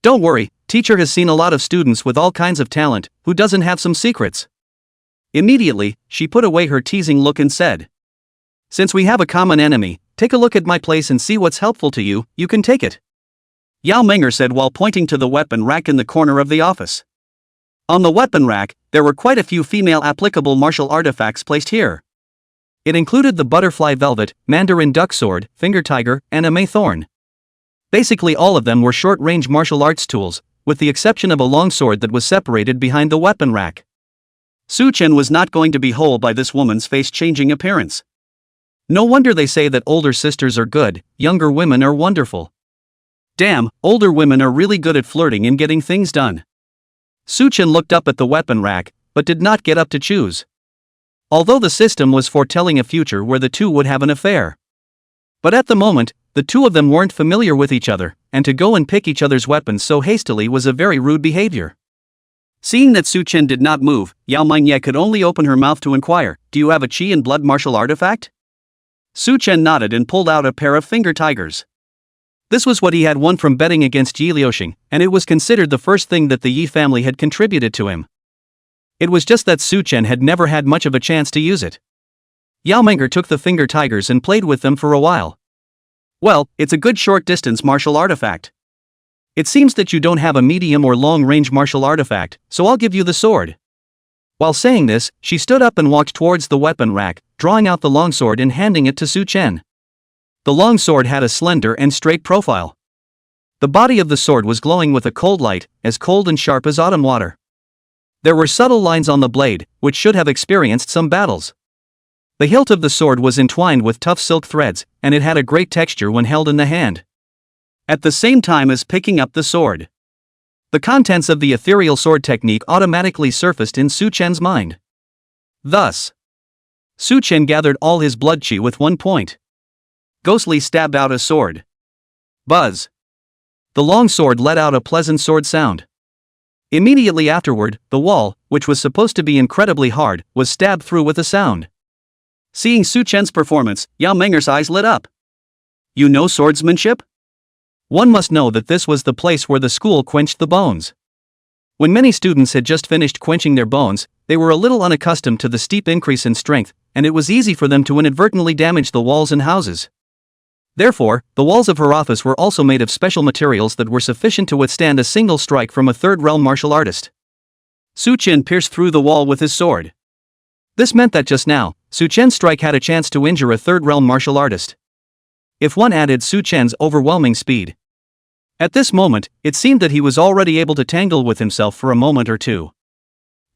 Don't worry, teacher has seen a lot of students with all kinds of talent, who doesn't have some secrets. Immediately, she put away her teasing look and said, since we have a common enemy, take a look at my place and see what's helpful to you, you can take it. Yao Meng'er said while pointing to the weapon rack in the corner of the office. On the weapon rack, there were quite a few female applicable martial artifacts placed here. It included the butterfly velvet, mandarin duck sword, finger tiger, and a Mei thorn. Basically all of them were short-range martial arts tools, with the exception of a long sword that was separated behind the weapon rack. Su Chen was not going to be whole by this woman's face-changing appearance. No wonder they say that older sisters are good, younger women are wonderful. Damn, older women are really good at flirting and getting things done. Su Chen looked up at the weapon rack, but did not get up to choose. Although the system was foretelling a future where the two would have an affair. But at the moment, the two of them weren't familiar with each other, and to go and pick each other's weapons so hastily was a very rude behavior. Seeing that Su Chen did not move, Yao Meng'er could only open her mouth to inquire, do you have a chi and blood martial artifact? Su Chen nodded and pulled out a pair of finger tigers. This was what he had won from betting against Yi Liuxing, and it was considered the first thing that the Yi family had contributed to him. It was just that Su Chen had never had much of a chance to use it. Yao Meng'er took the finger tigers and played with them for a while. Well, it's a good short-distance martial artifact. It seems that you don't have a medium or long-range martial artifact, so I'll give you the sword. While saying this, she stood up and walked towards the weapon rack, drawing out the longsword and handing it to Su Chen. The longsword had a slender and straight profile. The body of the sword was glowing with a cold light, as cold and sharp as autumn water. There were subtle lines on the blade, which should have experienced some battles. The hilt of the sword was entwined with tough silk threads, and it had a great texture when held in the hand. At the same time as picking up the sword, the contents of the ethereal sword technique automatically surfaced in Su Chen's mind. Thus, Su Chen gathered all his blood chi with one point. Ghostly stabbed out a sword. Buzz. The long sword let out a pleasant sword sound. Immediately afterward, the wall, which was supposed to be incredibly hard, was stabbed through with a sound. Seeing Su Chen's performance, Yao Meng'er's eyes lit up. You know swordsmanship? One must know that this was the place where the school quenched the bones. When many students had just finished quenching their bones, they were a little unaccustomed to the steep increase in strength, and it was easy for them to inadvertently damage the walls and houses. Therefore, the walls of her office were also made of special materials that were sufficient to withstand a single strike from a third-realm martial artist. Su Chen pierced through the wall with his sword. This meant that just now, Su Chen's strike had a chance to injure a third-realm martial artist. If one added Su Chen's overwhelming speed. At this moment, it seemed that he was already able to tangle with himself for a moment or two.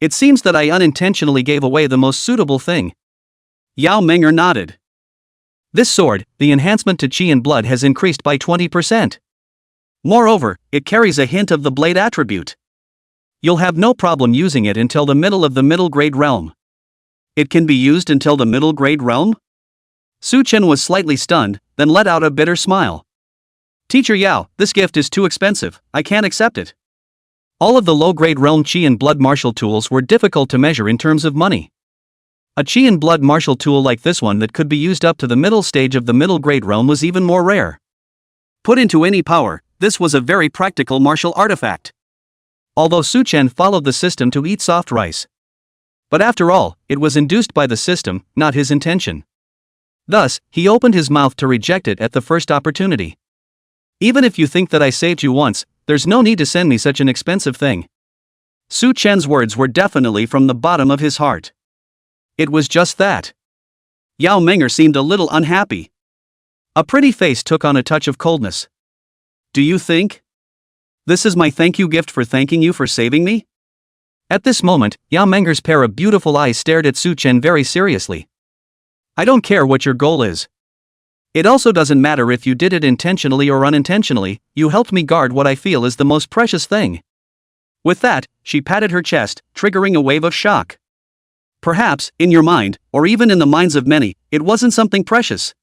It seems that I unintentionally gave away the most suitable thing. Yao Meng'er nodded. This sword, the enhancement to chi and blood has increased by 20%. Moreover, it carries a hint of the blade attribute. You'll have no problem using it until the middle of the middle grade realm. It can be used until the middle grade realm? Su Chen was slightly stunned, then let out a bitter smile. Teacher Yao, this gift is too expensive, I can't accept it. All of the low-grade realm Qi and blood martial tools were difficult to measure in terms of money. A Qi and blood martial tool like this one that could be used up to the middle stage of the middle grade realm was even more rare. Put into any power, this was a very practical martial artifact. Although Su Chen followed the system to eat soft rice. But after all, it was induced by the system, not his intention. Thus, he opened his mouth to reject it at the first opportunity. Even if you think that I saved you once, there's no need to send me such an expensive thing. Su Chen's words were definitely from the bottom of his heart. It was just that. Yao Meng'er seemed a little unhappy. A pretty face took on a touch of coldness. Do you think? This is my thank you gift for thanking you for saving me? At this moment, Yao Meng'er's pair of beautiful eyes stared at Su Chen very seriously. I don't care what your goal is. It also doesn't matter if you did it intentionally or unintentionally, you helped me guard what I feel is the most precious thing. With that, she patted her chest, triggering a wave of shock. Perhaps, in your mind, or even in the minds of many, it wasn't something precious.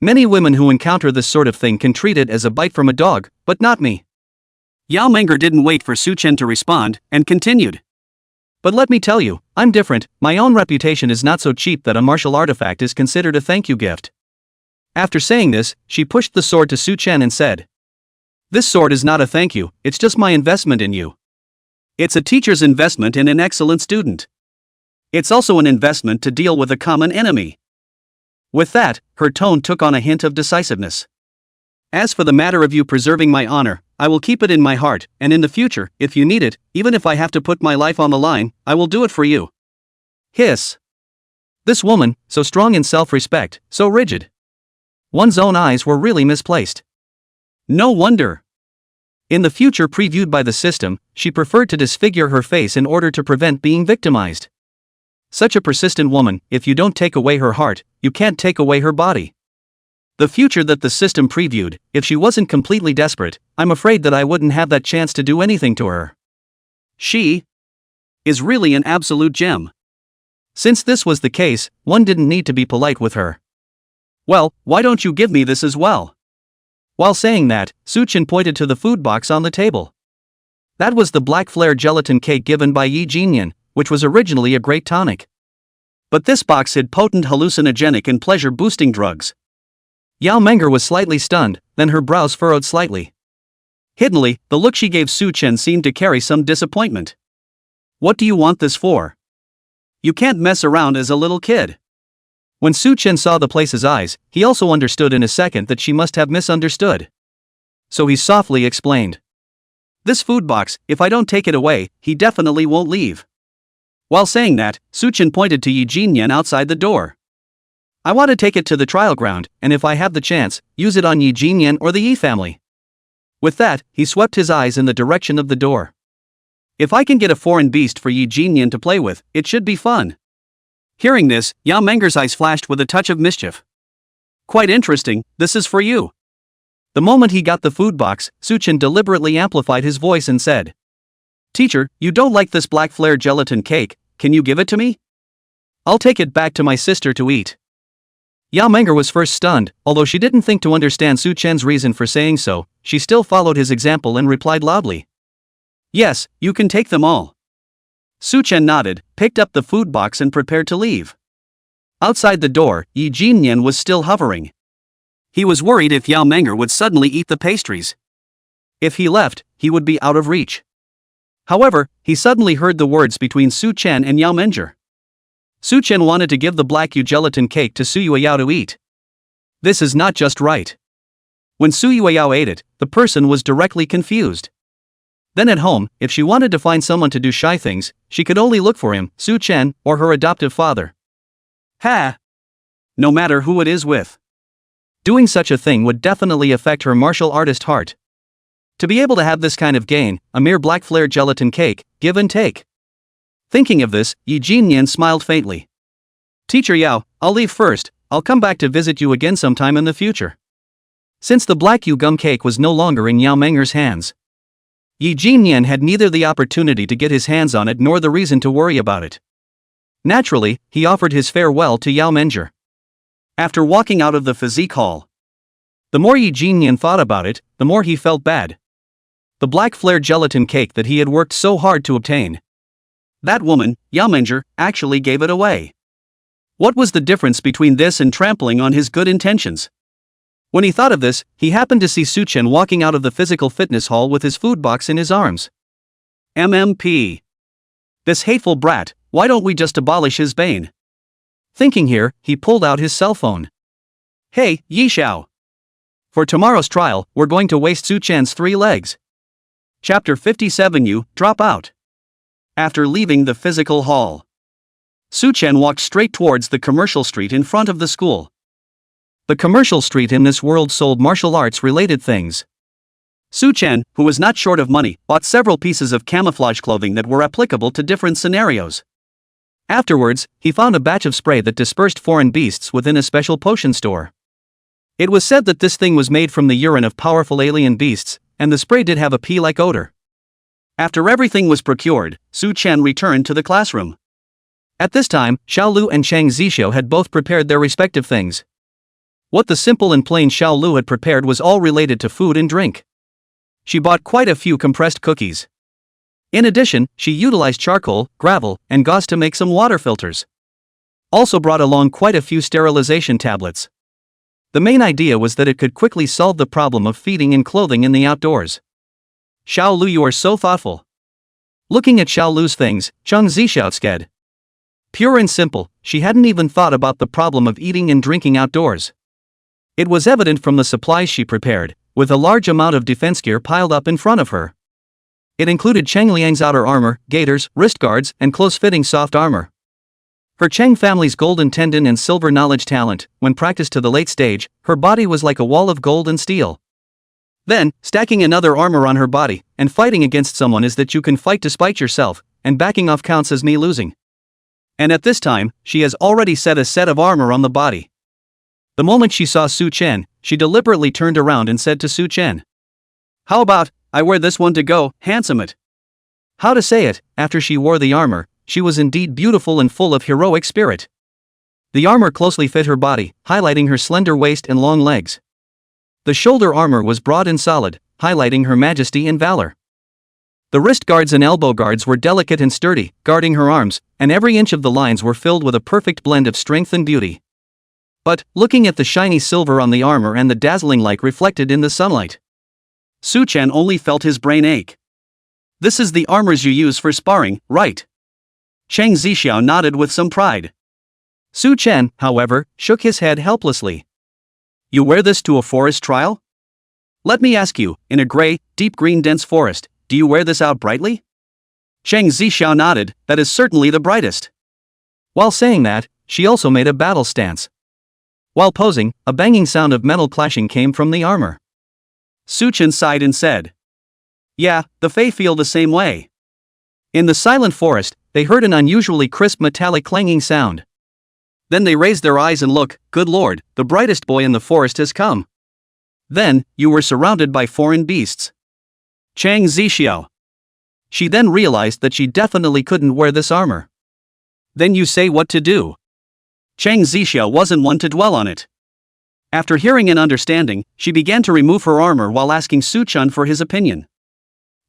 Many women who encounter this sort of thing can treat it as a bite from a dog, but not me. Yao Meng'er didn't wait for Su Chen to respond, and continued. But let me tell you, I'm different. My own reputation is not so cheap that a martial artifact is considered a thank you gift. After saying this, she pushed the sword to Su Chen and said, This sword is not a thank you, it's just my investment in you. It's a teacher's investment in an excellent student. It's also an investment to deal with a common enemy. With that, her tone took on a hint of decisiveness. As for the matter of you preserving my honor, I will keep it in my heart, and in the future, if you need it, even if I have to put my life on the line, I will do it for you. Hiss. This woman, so strong in self-respect, so rigid. One's own eyes were really misplaced. No wonder. In the future previewed by the system, she preferred to disfigure her face in order to prevent being victimized. Such a persistent woman, if you don't take away her heart, you can't take away her body. The future that the system previewed, if she wasn't completely desperate, I'm afraid that I wouldn't have that chance to do anything to her. She is really an absolute gem. Since this was the case, one didn't need to be polite with her. Well, why don't you give me this as well? While saying that, Su Chen pointed to the food box on the table. That was the black flare gelatin cake given by Yi Jinyan, which was originally a great tonic. But this box hid potent hallucinogenic and pleasure-boosting drugs. Yao Meng'er was slightly stunned, then her brows furrowed slightly. Hiddenly, the look she gave Su Chen seemed to carry some disappointment. What do you want this for? You can't mess around as a little kid. When Su Chen saw the place's eyes, he also understood in a second that she must have misunderstood. So he softly explained. This food box, if I don't take it away, he definitely won't leave. While saying that, Su Chen pointed to Yi Jinyan outside the door. I want to take it to the trial ground, and if I have the chance, use it on Yi Jinyan or the Yi family. With that, he swept his eyes in the direction of the door. If I can get a foreign beast for Yi Jinyan to play with, it should be fun. Hearing this, Yao Meng'er's eyes flashed with a touch of mischief. Quite interesting, this is for you. The moment he got the food box, Su Chen deliberately amplified his voice and said, Teacher, you don't like this black flare gelatin cake, can you give it to me? I'll take it back to my sister to eat. Yao Meng'er was first stunned, although she didn't think to understand Su Chen's reason for saying so, she still followed his example and replied loudly. Yes, you can take them all. Su Chen nodded, picked up the food box and prepared to leave. Outside the door, Yi Jinyan was still hovering. He was worried if Yao Meng'er would suddenly eat the pastries. If he left, he would be out of reach. However, he suddenly heard the words between Su Chen and Yao Meng'er. Su Chen wanted to give the black gelatin cake to Su Yueyao to eat. This is not just right. When Su Yueyao ate it, the person was directly confused. Then at home, if she wanted to find someone to do shy things, she could only look for him, Su Chen, or her adoptive father. No matter who it is with. Doing such a thing would definitely affect her martial artist heart. To be able to have this kind of gain, a mere black flare gelatin cake, give and take. Thinking of this, Yi Jinyan smiled faintly. Teacher Yao, I'll leave first, I'll come back to visit you again sometime in the future. Since the black yu gum cake was no longer in Yao Meng'er's hands, Yi Jinyan had neither the opportunity to get his hands on it nor the reason to worry about it. Naturally, he offered his farewell to Yao Meng'er. After walking out of the physique hall, the more Yi Jinyan thought about it, the more he felt bad. the black flare gelatin cake that he had worked so hard to obtain. That woman, Yamenger, actually gave it away. What was the difference between this and trampling on his good intentions? When he thought of this, he happened to see Su Chen walking out of the physical fitness hall with his food box in his arms. MMP. This hateful brat, why don't we just abolish his bane? Thinking here, he pulled out his cell phone. Hey, Xiao. For tomorrow's trial, we're going to waste Su Chen's 3 legs. Chapter 57. You drop out. After leaving the physical hall, Su Chen walked straight towards the commercial street in front of the school. The commercial street in this world sold martial arts related things. Su Chen, who was not short of money, bought several pieces of camouflage clothing that were applicable to different scenarios. Afterwards, he found a batch of spray that dispersed foreign beasts within a special potion store. It was said that this thing was made from the urine of powerful alien beasts, and the spray did have a pea-like odor. After everything was procured, Su Chen returned to the classroom. At this time, Xiao Lu and Chang Zixio had both prepared their respective things. What the simple and plain Xiao Lu had prepared was all related to food and drink. She bought quite a few compressed cookies. In addition, she utilized charcoal, gravel, and gauze to make some water filters. Also brought along quite a few sterilization tablets. The main idea was that it could quickly solve the problem of feeding and clothing in the outdoors. Xiao Lu, you are so thoughtful. Looking at Xiao Lu's things, Chang Zixio said. Pure and simple, she hadn't even thought about the problem of eating and drinking outdoors. It was evident from the supplies she prepared, with a large amount of defense gear piled up in front of her. It included Cheng Liang's outer armor, gaiters, wrist guards, and close-fitting soft armor. Her Cheng family's golden tendon and silver knowledge talent, when practiced to the late stage, her body was like a wall of gold and steel. Then, stacking another armor on her body, and fighting against someone is that you can fight despite yourself, and backing off counts as me losing. And at this time, she has already set a set of armor on the body. The moment she saw Su Chen, she deliberately turned around and said to Su Chen, "How about, I wear this one to go, handsome it." How to say it, after she wore the armor, she was indeed beautiful and full of heroic spirit. The armor closely fit her body, highlighting her slender waist and long legs. The shoulder armor was broad and solid, highlighting her majesty and valor. The wrist guards and elbow guards were delicate and sturdy, guarding her arms, and every inch of the lines were filled with a perfect blend of strength and beauty. But, looking at the shiny silver on the armor and the dazzling light reflected in the sunlight, Su Chen only felt his brain ache. This is the armors you use for sparring, right? Cheng Zixio nodded with some pride. Su Chen, however, shook his head helplessly. You wear this to a forest trial? Let me ask you, in a gray, deep green dense forest, do you wear this out brightly? Cheng Zixio nodded, that is certainly the brightest. While saying that, she also made a battle stance. While posing, a banging sound of metal clashing came from the armor. Su Chen sighed and said, "Yeah, the Fae feel the same way." In the silent forest, they heard an unusually crisp metallic clanging sound. Then they raised their eyes and looked, good lord, the brightest boy in the forest has come. Then, you were surrounded by foreign beasts. Chang Zixio. She then realized that she definitely couldn't wear this armor. Then you say what to do. Chang Zixio wasn't one to dwell on it. After hearing and understanding, she began to remove her armor while asking Su Chen for his opinion.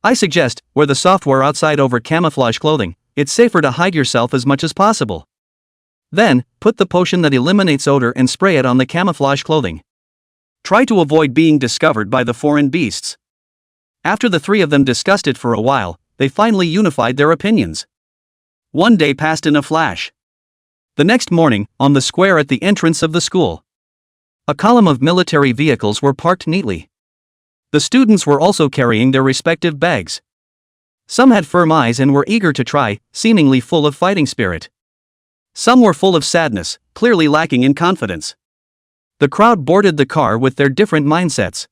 I suggest, wear the software outside over camouflage clothing, it's safer to hide yourself as much as possible. Then, put the potion that eliminates odor and spray it on the camouflage clothing. Try to avoid being discovered by the foreign beasts. After the 3 of them discussed it for a while, they finally unified their opinions. One day passed in a flash. The next morning, on the square at the entrance of the school, a column of military vehicles were parked neatly. The students were also carrying their respective bags. Some had firm eyes and were eager to try, seemingly full of fighting spirit. Some were full of sadness, clearly lacking in confidence. The crowd boarded the car with their different mindsets.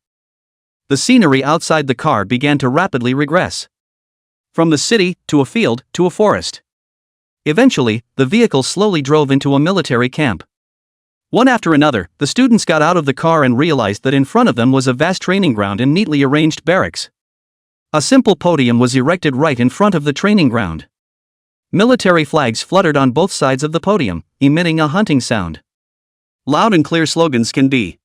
The scenery outside the car began to rapidly regress. From the city, to a field, to a forest. Eventually, the vehicle slowly drove into a military camp. One after another, the students got out of the car and realized that in front of them was a vast training ground and neatly arranged barracks. A simple podium was erected right in front of the training ground. Military flags fluttered on both sides of the podium, emitting a hunting sound. Loud and clear slogans can be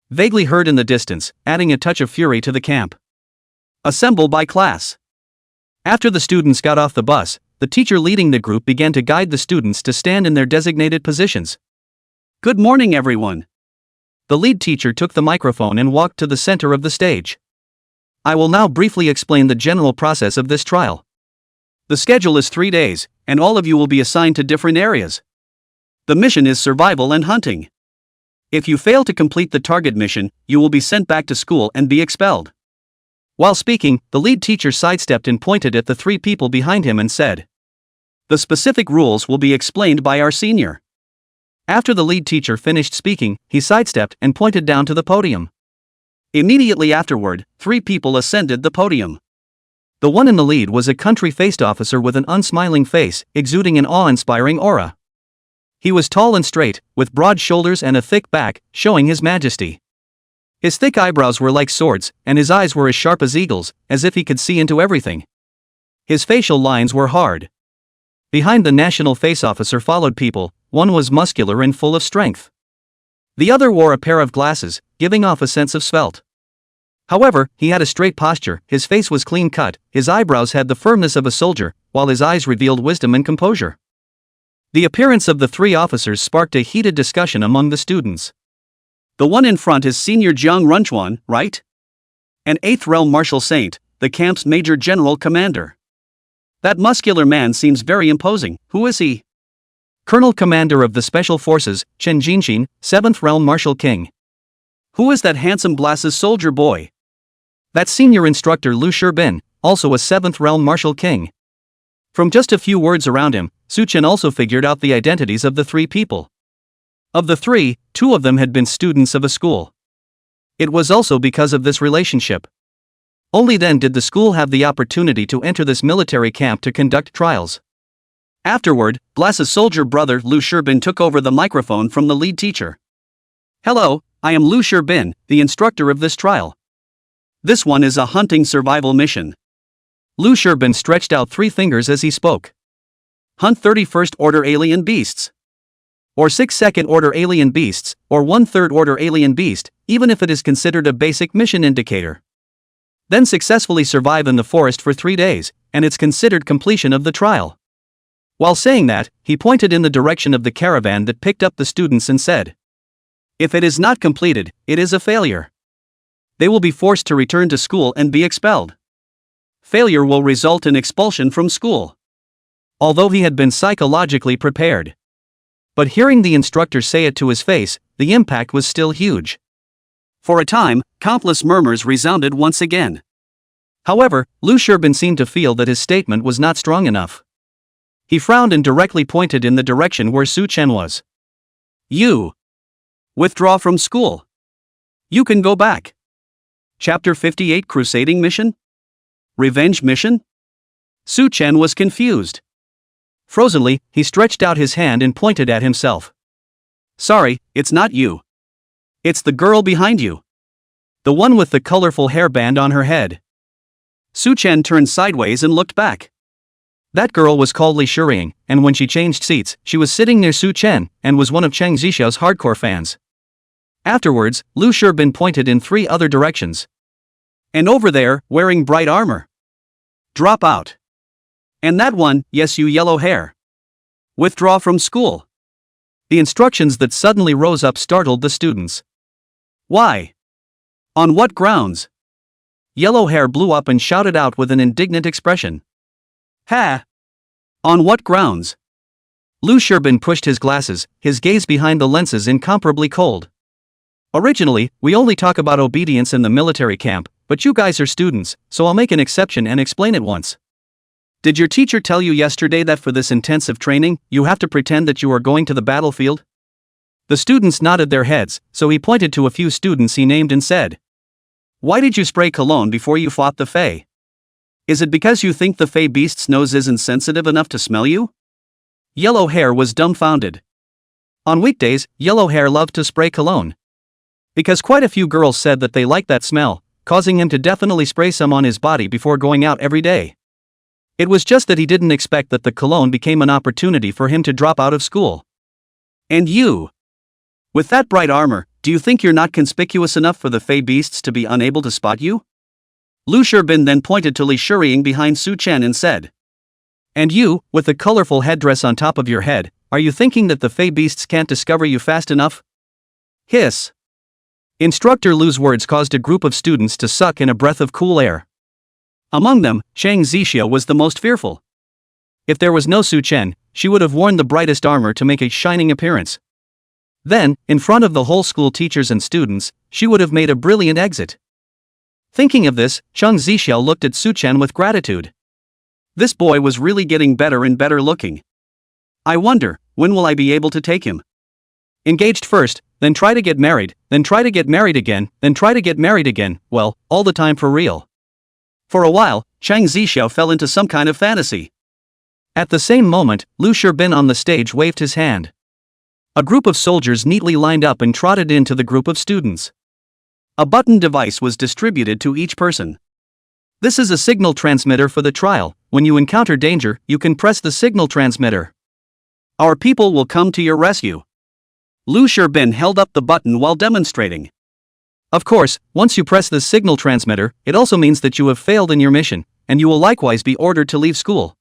vaguely heard in the distance, adding a touch of fury to the camp. Assemble by class. After the students got off the bus, the teacher leading the group began to guide the students to stand in their designated positions. Good morning, everyone. The lead teacher took the microphone and walked to the center of the stage. I will now briefly explain the general process of this trial. The schedule is 3 days, and all of you will be assigned to different areas. The mission is survival and hunting. If you fail to complete the target mission, you will be sent back to school and be expelled. While speaking, the lead teacher sidestepped and pointed at the 3 people behind him and said, "The specific rules will be explained by our senior." After the lead teacher finished speaking, he sidestepped and pointed down to the podium. Immediately afterward, 3 people ascended the podium. The one in the lead was a country-faced officer with an unsmiling face, exuding an awe-inspiring aura. He was tall and straight, with broad shoulders and a thick back, showing his majesty. His thick eyebrows were like swords, and his eyes were as sharp as eagles, as if he could see into everything. His facial lines were hard. Behind the national face officer followed people. One was muscular and full of strength. The other wore a pair of glasses, giving off a sense of svelte. However, he had a straight posture, his face was clean-cut, his eyebrows had the firmness of a soldier, while his eyes revealed wisdom and composure. The appearance of the 3 officers sparked a heated discussion among the students. The one in front is Senior Jiang Runchuan, right? An 8th Realm Martial Saint, the camp's Major General Commander. That muscular man seems very imposing. Who is he? Colonel Commander of the Special Forces, Chen Jinxin, 7th Realm Martial King. Who is that handsome glasses soldier boy? That senior instructor Lu Shibin, also a 7th Realm Martial King. From just a few words around him, Su Chen also figured out the identities of the 3 people. Of the 3, 2 of them had been students of a school. It was also because of this relationship. Only then did the school have the opportunity to enter this military camp to conduct trials. Afterward, Glasses soldier brother Lu Shibin took over the microphone from the lead teacher. Hello, I am Lu Shibin, the instructor of this trial. This one is a hunting survival mission. Lu Shibin stretched out 3 fingers as he spoke. Hunt 31st order alien beasts. Or 6 second order alien beasts, or 1/3 order alien beast, even if it is considered a basic mission indicator. Then successfully survive in the forest for 3 days, and it's considered completion of the trial. While saying that, he pointed in the direction of the caravan that picked up the students and said, "If it is not completed, it is a failure. They will be forced to return to school and be expelled. Failure will result in expulsion from school." Although he had been psychologically prepared. But hearing the instructor say it to his face, the impact was still huge. For a time, countless murmurs resounded once again. However, Lu Shibin seemed to feel that his statement was not strong enough. He frowned and directly pointed in the direction where Su Chen was. "You withdraw from school. You can go back." Chapter 58 Crusading Mission? Revenge Mission? Su Chen was confused. Frozenly, he stretched out his hand and pointed at himself. "Sorry, it's not you. It's the girl behind you. The one with the colorful hairband on her head." Su Chen turned sideways and looked back. That girl was called Li Shiying, and when she changed seats, she was sitting near Su Chen, and was one of Cheng Zixiao's hardcore fans. Afterwards, Lu Shibin pointed in 3 other directions. "And over there, wearing bright armor. Drop out. And that one, yes, you yellow hair. Withdraw from school." The instructions that suddenly rose up startled the students. "Why? On what grounds?" Yellow hair blew up and shouted out with an indignant expression. "Ha! On what grounds?" Lu Shibin pushed his glasses, his gaze behind the lenses incomparably cold. "Originally, we only talk about obedience in the military camp, but you guys are students, so I'll make an exception and explain it once. Did your teacher tell you yesterday that for this intensive training, you have to pretend that you are going to the battlefield?" The students nodded their heads, so he pointed to a few students he named and said, "Why did you spray cologne before you fought the Fae? Is it because you think the Fae beast's nose isn't sensitive enough to smell you?" Yellow hair was dumbfounded. On weekdays, yellow hair loved to spray cologne. Because quite a few girls said that they liked that smell, causing him to definitely spray some on his body before going out every day. It was just that he didn't expect that the cologne became an opportunity for him to drop out of school. "And you? With that bright armor, do you think you're not conspicuous enough for the Fae beasts to be unable to spot you?" Lu Shirbin then pointed to Li Shuriying behind Su Chen and said. And you, with the colorful headdress on top of your head, are you thinking that the Fey beasts can't discover you fast enough? Hiss. Instructor Lu's words caused a group of students to suck in a breath of cool air. Among them, Chang Zixia was the most fearful. If there was no Su Chen, she would have worn the brightest armor to make a shining appearance. Then, in front of the whole school teachers and students, she would have made a brilliant exit. Thinking of this, Chang Zixia looked at Su Chen with gratitude. This boy was really getting better and better looking. I wonder, when will I be able to take him? Engaged first, then try to get married, then try to get married again, then try to get married again, well, all the time for real. For a while, Chang Zixia fell into some kind of fantasy. At the same moment, Lu Shirbin on the stage waved his hand. A group of soldiers neatly lined up and trotted into the group of students. A button device was distributed to each person. This is a signal transmitter for the trial. When you encounter danger, you can press the signal transmitter. Our people will come to your rescue. Lu Shirbin held up the button while demonstrating. Of course, once you press the signal transmitter, it also means that you have failed in your mission, and you will likewise be ordered to leave school.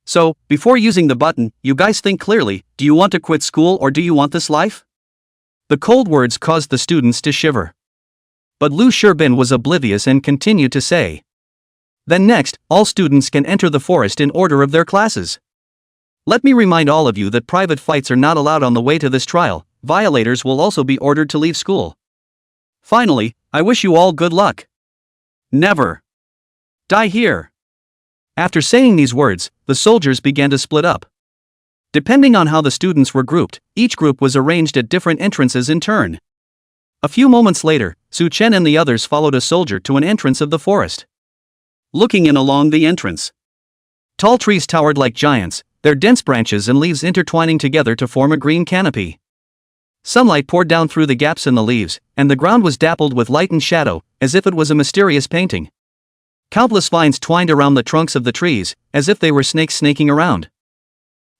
So, before using the button, you guys think clearly, do you want to quit school or do you want this life? The cold words caused the students to shiver. But Lu Shirbin was oblivious and continued to say. Then next, all students can enter the forest in order of their classes. Let me remind all of you that private fights are not allowed on the way to this trial. Violators will also be ordered to leave school. Finally, I wish you all good luck. Never die here. After saying these words, the soldiers began to split up. Depending on how the students were grouped, each group was arranged at different entrances in turn. A few moments later, Su Chen and the others followed a soldier to an entrance of the forest. Looking in along the entrance, tall trees towered like giants, their dense branches and leaves intertwining together to form a green canopy. Sunlight poured down through the gaps in the leaves, and the ground was dappled with light and shadow, as if it was a mysterious painting. Countless vines twined around the trunks of the trees, as if they were snakes snaking around.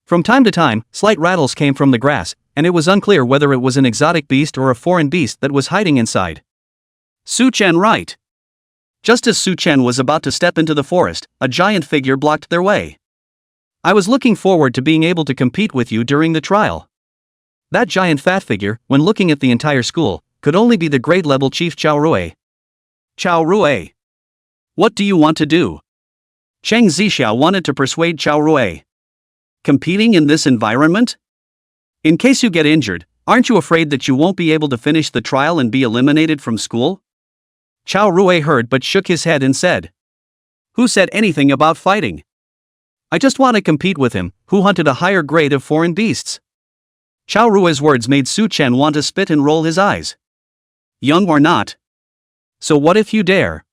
From time to time, slight rattles came from the grass, and it was unclear whether it was an exotic beast or a foreign beast that was hiding inside. Su Chen right. Just as Su Chen was about to step into the forest, a giant figure blocked their way. I was looking forward to being able to compete with you during the trial. That giant fat figure, when looking at the entire school, could only be the grade-level chief Xiao Rui. Xiao Rui. What do you want to do? Chang Zixia wanted to persuade Xiao Rui. Competing in this environment? In case you get injured, aren't you afraid that you won't be able to finish the trial and be eliminated from school? Xiao Rui heard but shook his head and said. Who said anything about fighting? I just want to compete with him, who hunted a higher grade of foreign beasts. Xiao Rui's words made Su Chen want to spit and roll his eyes. Young or not? So what if you dare?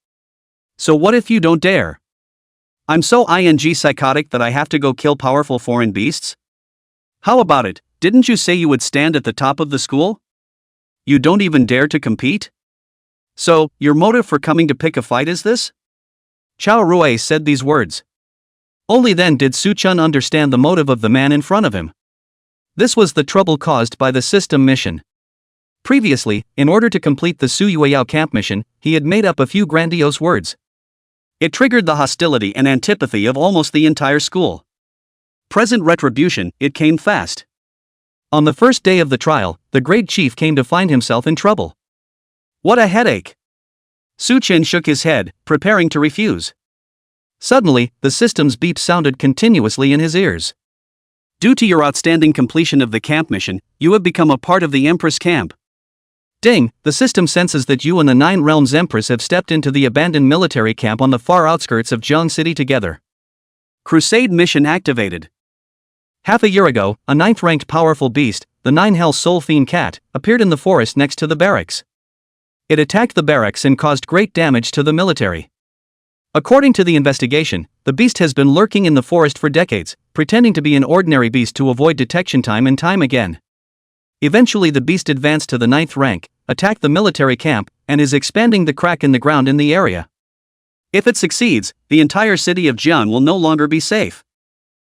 So what if you don't dare? I'm so psychotic that I have to go kill powerful foreign beasts? How about it, didn't you say you would stand at the top of the school? You don't even dare to compete? So, your motive for coming to pick a fight is this? Xiao Rui said these words. Only then did Su Chen understand the motive of the man in front of him. This was the trouble caused by the system mission. Previously, in order to complete the Su Yueyao camp mission, he had made up a few grandiose words. It triggered the hostility and antipathy of almost the entire school. Present retribution, it came fast. On the first day of the trial, the great chief came to find himself in trouble. What a headache! Su Chen shook his head, preparing to refuse. Suddenly, the system's beep sounded continuously in his ears. Due to your outstanding completion of the camp mission, you have become a part of the Empress camp. Ding, the system senses that you and the Nine Realms Empress have stepped into the abandoned military camp on the far outskirts of Jiang City together. Crusade mission activated. Half a year ago, a 9th-ranked powerful beast, the Nine-Hell Soul Fiend Cat, appeared in the forest next to the barracks. It attacked the barracks and caused great damage to the military. According to the investigation, the beast has been lurking in the forest for decades, pretending to be an ordinary beast to avoid detection time and time again. Eventually the beast advanced to the 9th rank, attacked the military camp, and is expanding the crack in the ground in the area. If it succeeds, the entire city of Jian will no longer be safe.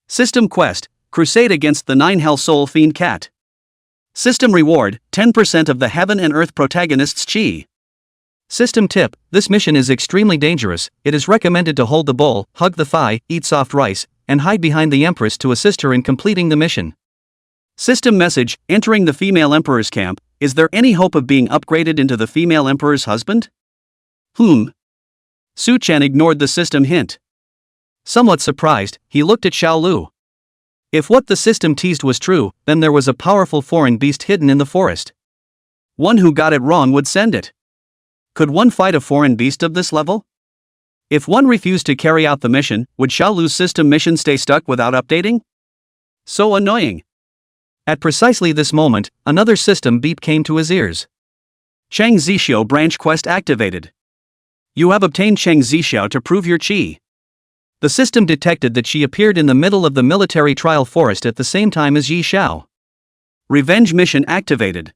System Quest, Crusade against the Nine-Hell Soul Fiend Cat. System Reward, 10% of the Heaven and Earth protagonist's chi. System tip: this mission is extremely dangerous. It is recommended to hold the bowl, hug the thigh, eat soft rice, and hide behind the empress to assist her in completing the mission. System message: entering the female emperor's camp. Is there any hope of being upgraded into the female emperor's husband? Su Chen ignored the system hint. Somewhat surprised, he looked at Xiao Lu. If what the system teased was true, then there was a powerful foreign beast hidden in the forest. One who got it wrong would send it. Could one fight a foreign beast of this level? If one refused to carry out the mission, would Xiao Lu's system mission stay stuck without updating? So annoying. At precisely this moment, another system beep came to his ears. Cheng Zixiao branch quest activated. You have obtained Cheng Zixiao to prove your qi. The system detected that she appeared in the middle of the military trial forest at the same time as Yi Xiao. Revenge mission activated.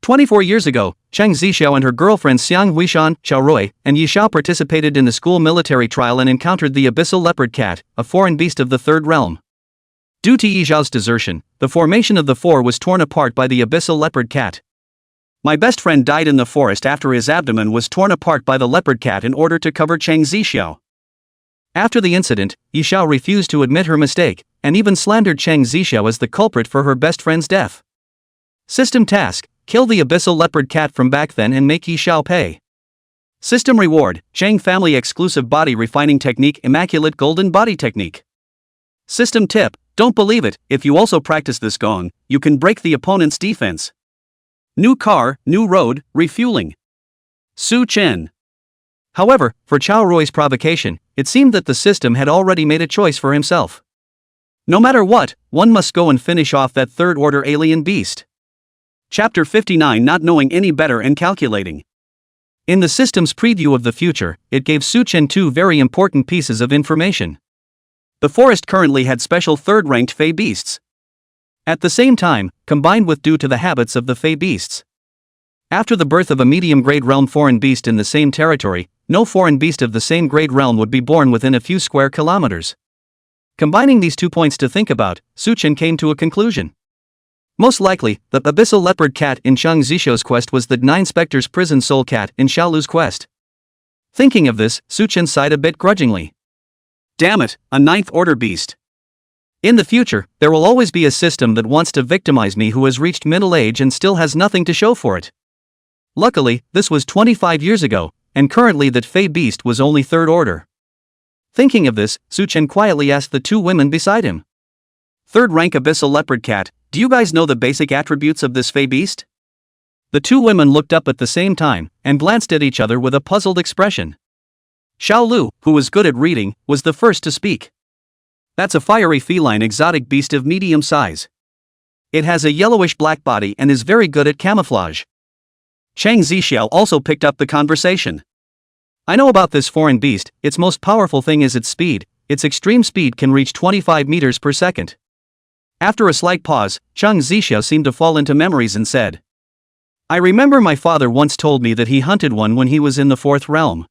24 years ago, Cheng Zixiao and her girlfriend Xiang Huishan, Xiao and Yi Xiao participated in the school military trial and encountered the abyssal leopard cat, a foreign beast of the third realm. Due to Yi Xiao's desertion, the formation of the four was torn apart by the abyssal leopard cat. My best friend died in the forest after his abdomen was torn apart by the leopard cat in order to cover Cheng Zixiao. After the incident, Yi Xiao refused to admit her mistake, and even slandered Cheng Zixiao as the culprit for her best friend's death. System task: kill the abyssal leopard cat from back then and make Yi Xiao pay. System reward: Cheng family exclusive body refining technique, immaculate golden body technique. System tip: don't believe it, if you also practice this gong, you can break the opponent's defense. New car, new road, refueling. Su Chen. However, for Chao Rui's provocation, it seemed that the system had already made a choice for himself. No matter what, one must go and finish off that third-order alien beast. Chapter 59: Not knowing any better and calculating. In the system's preview of the future, it gave Su Chen two very important pieces of information. The forest currently had special third-ranked Fey beasts. At the same time, combined with due to the habits of the Fey beasts. After the birth of a medium-grade realm foreign beast in the same territory, no foreign beast of the same grade realm would be born within a few square kilometers. Combining these 2 points to think about, Su Chen came to a conclusion. Most likely, the abyssal leopard cat in Cheng Zixiao's quest was the Nine Spectres prison soul cat in Xiao Lu's quest. Thinking of this, Su Chen sighed a bit grudgingly. Damn it, a ninth-order beast. In the future, there will always be a system that wants to victimize me who has reached middle age and still has nothing to show for it. Luckily, this was 25 years ago, and currently that Fey beast was only third order. Thinking of this, Su Chen quietly asked the two women beside him. Third rank abyssal leopard cat, do you guys know the basic attributes of this Fey beast? The two women looked up at the same time, and glanced at each other with a puzzled expression. Xiao Lu, who was good at reading, was the first to speak. That's a fiery feline exotic beast of medium size. It has a yellowish-black body and is very good at camouflage. Cheng Zixiao also picked up the conversation. I know about this foreign beast. Its most powerful thing is its speed. Its extreme speed can reach 25 meters per second. After a slight pause, Cheng Zixiao seemed to fall into memories and said, I remember my father once told me that he hunted one when he was in the fourth realm.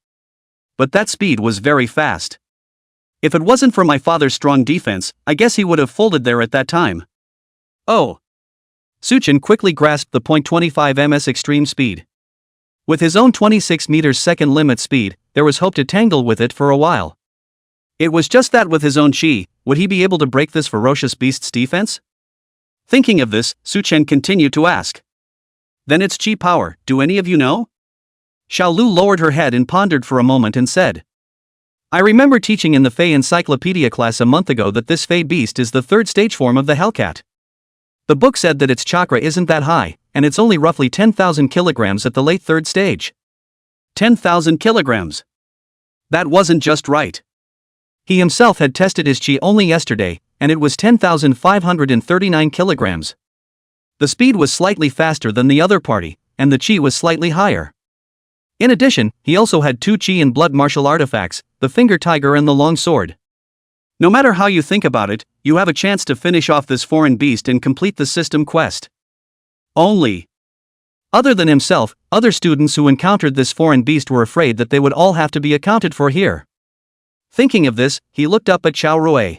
But that speed was very fast. If it wasn't for my father's strong defense, I guess he would have folded there at that time. Oh. Su Chen quickly grasped the .25 ms extreme speed. With his own 26 meters second limit speed, there was hope to tangle with it for a while. It was just that with his own qi, would he be able to break this ferocious beast's defense? Thinking of this, Su Chen continued to ask. Then its qi power, do any of you know? Xiao Lu lowered her head and pondered for a moment and said. I remember teaching in the Fey Encyclopedia class a month ago that this Fey beast is the third stage form of the Hellcat. The book said that its chakra isn't that high, and it's only roughly 10,000 kilograms at the late third stage. 10,000 kilograms. That wasn't just right. He himself had tested his qi only yesterday, and it was 10,539 kilograms. The speed was slightly faster than the other party, and the qi was slightly higher. In addition, he also had 2 qi and blood martial artifacts, the finger tiger and the long sword. No matter how you think about it, you have a chance to finish off this foreign beast and complete the system quest. Only. Other than himself, other students who encountered this foreign beast were afraid that they would all have to be accounted for here. Thinking of this, he looked up at Xiao Rui.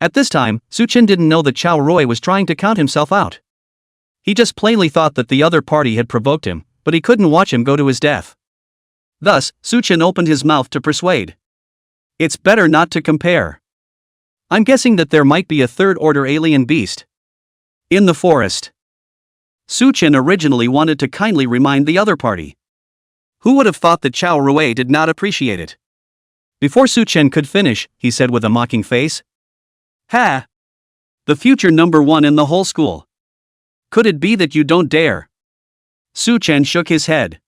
At this time, Su Chen didn't know that Xiao Rui was trying to count himself out. He just plainly thought that the other party had provoked him, but he couldn't watch him go to his death. Thus, Su Chen opened his mouth to persuade. It's better not to compare. I'm guessing that there might be a third-order alien beast in the forest. Su Chen originally wanted to kindly remind the other party. Who would have thought that Xiao Lu did not appreciate it? Before Su Chen could finish, he said with a mocking face. Ha! The future #1 in the whole school. Could it be that you don't dare? Su Chen shook his head.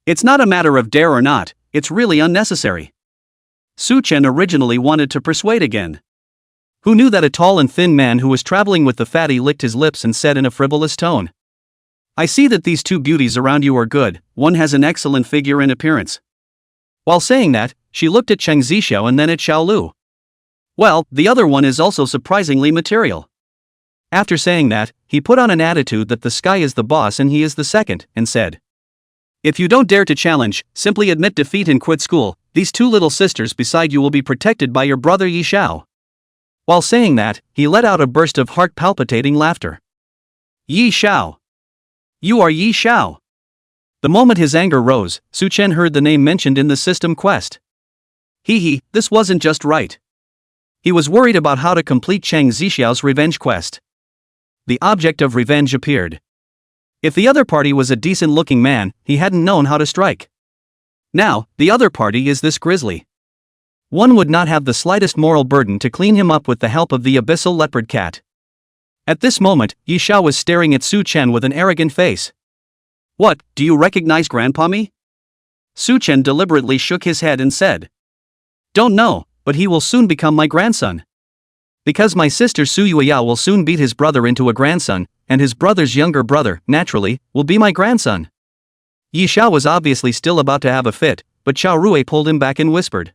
It's not a matter of dare or not, it's really unnecessary. Su Chen originally wanted to persuade again. Who knew that a tall and thin man who was traveling with the fatty licked his lips and said in a frivolous tone. I see that these two beauties around you are good, one has an excellent figure and appearance. While saying that, she looked at Cheng Zixiao and then at Xiao Lu. Well, the other one is also surprisingly material. After saying that, he put on an attitude that the sky is the boss and he is the second, and said. If you don't dare to challenge, simply admit defeat and quit school, these two little sisters beside you will be protected by your brother Yi Xiao. While saying that, he let out a burst of heart-palpitating laughter. Yi Xiao. You are Yi Xiao. The moment his anger rose, Su Chen heard the name mentioned in the system quest. This wasn't just right. He was worried about how to complete Cheng Zixiao's revenge quest. The object of revenge appeared. If the other party was a decent-looking man, he hadn't known how to strike. Now, the other party is this grisly. One would not have the slightest moral burden to clean him up with the help of the abyssal leopard cat. At this moment, Yi Xiao was staring at Su Chen with an arrogant face. What, do you recognize Grandpa me? Su Chen deliberately shook his head and said. Don't know, but he will soon become my grandson. Because my sister Su Yueyao will soon beat his brother into a grandson, and his brother's younger brother, naturally, will be my grandson. Yi Xiao was obviously still about to have a fit, but Xiao Lu pulled him back and whispered.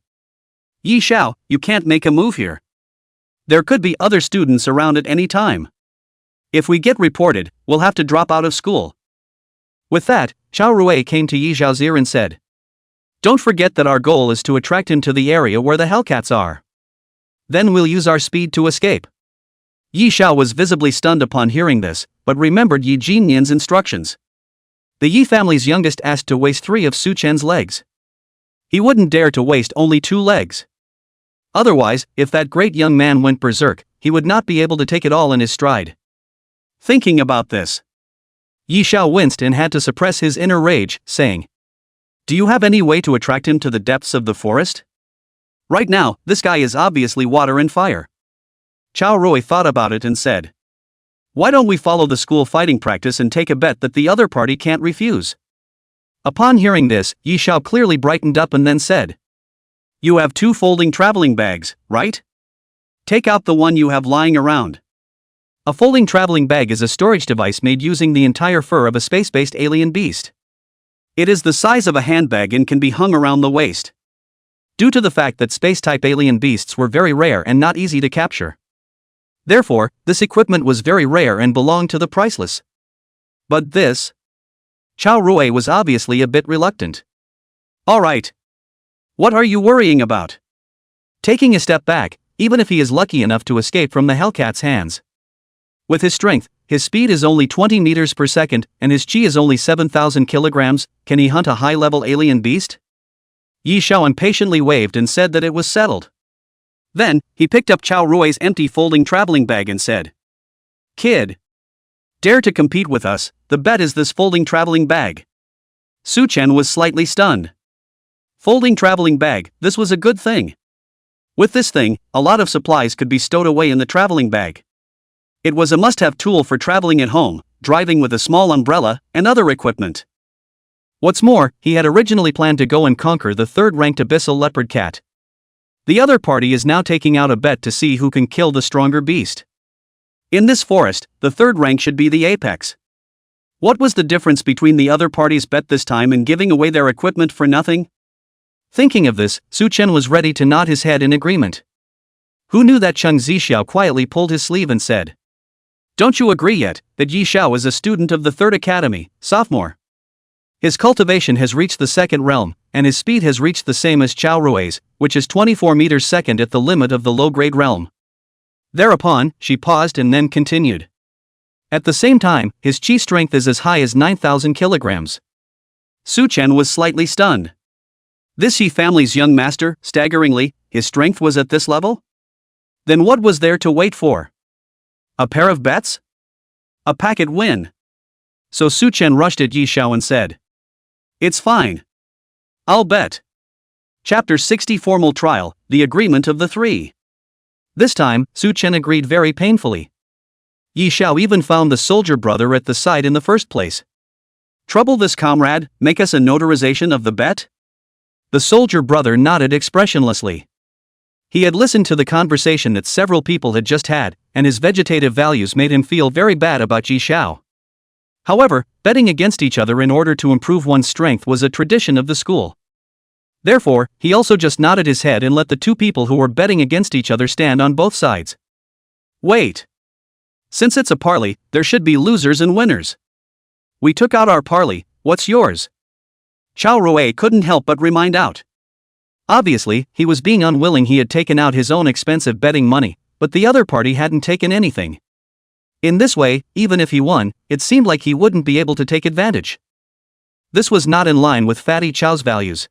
Yi Xiao, you can't make a move here. There could be other students around at any time. If we get reported, we'll have to drop out of school. With that, Xiao Lu came to Yi Xiao's ear and said. Don't forget that our goal is to attract him to the area where the Hellcats are. Then we'll use our speed to escape. Yi Xiao was visibly stunned upon hearing this, but remembered Yi Jinyan's instructions. The Yi family's youngest asked to waste 3 of Su Chen's legs. He wouldn't dare to waste only 2 legs. Otherwise, if that great young man went berserk, he would not be able to take it all in his stride. Thinking about this, Yi Xiao winced and had to suppress his inner rage, saying, Do you have any way to attract him to the depths of the forest? Right now, this guy is obviously water and fire. Xiao Lu thought about it and said, Why don't we follow the school fighting practice and take a bet that the other party can't refuse? Upon hearing this, Yi Xiao clearly brightened up and then said, You have 2 folding traveling bags, right? Take out the one you have lying around. A folding traveling bag is a storage device made using the entire fur of a space-based alien beast. It is the size of a handbag and can be hung around the waist. Due to the fact that space-type alien beasts were very rare and not easy to capture. Therefore, this equipment was very rare and belonged to the priceless. But this? Xiao Lu was obviously a bit reluctant. All right. What are you worrying about? Taking a step back, even if he is lucky enough to escape from the Hellcat's hands. With his strength, his speed is only 20 meters per second, and his chi is only 7,000 kilograms, can he hunt a high-level alien beast? Yi Xiao impatiently waved and said that it was settled. Then, he picked up Xiao Lu's empty folding traveling bag and said, Kid, dare to compete with us, the bet is this folding traveling bag. Su Chen was slightly stunned. Folding traveling bag, this was a good thing. With this thing, a lot of supplies could be stowed away in the traveling bag. It was a must-have tool for traveling at home, driving with a small umbrella, and other equipment. What's more, he had originally planned to go and conquer the 3rd-ranked abyssal leopard cat. The other party is now taking out a bet to see who can kill the stronger beast. In this forest, the 3rd rank should be the apex. What was the difference between the other party's bet this time and giving away their equipment for nothing? Thinking of this, Su Chen was ready to nod his head in agreement. Who knew that Cheng Zixiao quietly pulled his sleeve and said, Don't you agree yet, that Yi Xiao is a student of the 3rd Academy, sophomore? His cultivation has reached the 2nd realm, and his speed has reached the same as Xiao Lu's, which is 24 meters second at the limit of the low-grade realm. Thereupon, she paused and then continued. At the same time, his chi strength is as high as 9,000 kilograms. Su Chen was slightly stunned. This Yi family's young master, staggeringly, his strength was at this level? Then what was there to wait for? A pair of bets? A packet win. So Su Chen rushed at Yi Xiao and said, "It's fine. I'll bet." Chapter 60 Formal Trial, The Agreement of the Three. This time, Su Chen agreed very painfully. Yi Xiao even found the soldier brother at the side in the first place. "Trouble this comrade, make us a notarization of the bet?" The soldier brother nodded expressionlessly. He had listened to the conversation that several people had just had, and his vegetative values made him feel very bad about Yi Xiao. However, betting against each other in order to improve one's strength was a tradition of the school. Therefore, he also just nodded his head and let the two people who were betting against each other stand on both sides. Wait. Since it's a parley, there should be losers and winners. We took out our parley, what's yours? Xiao Lu couldn't help but remind out. Obviously, he was being unwilling. He had taken out his own expensive betting money, but the other party hadn't taken anything. In this way, even if he won, it seemed like he wouldn't be able to take advantage. This was not in line with Fatty Chao's values.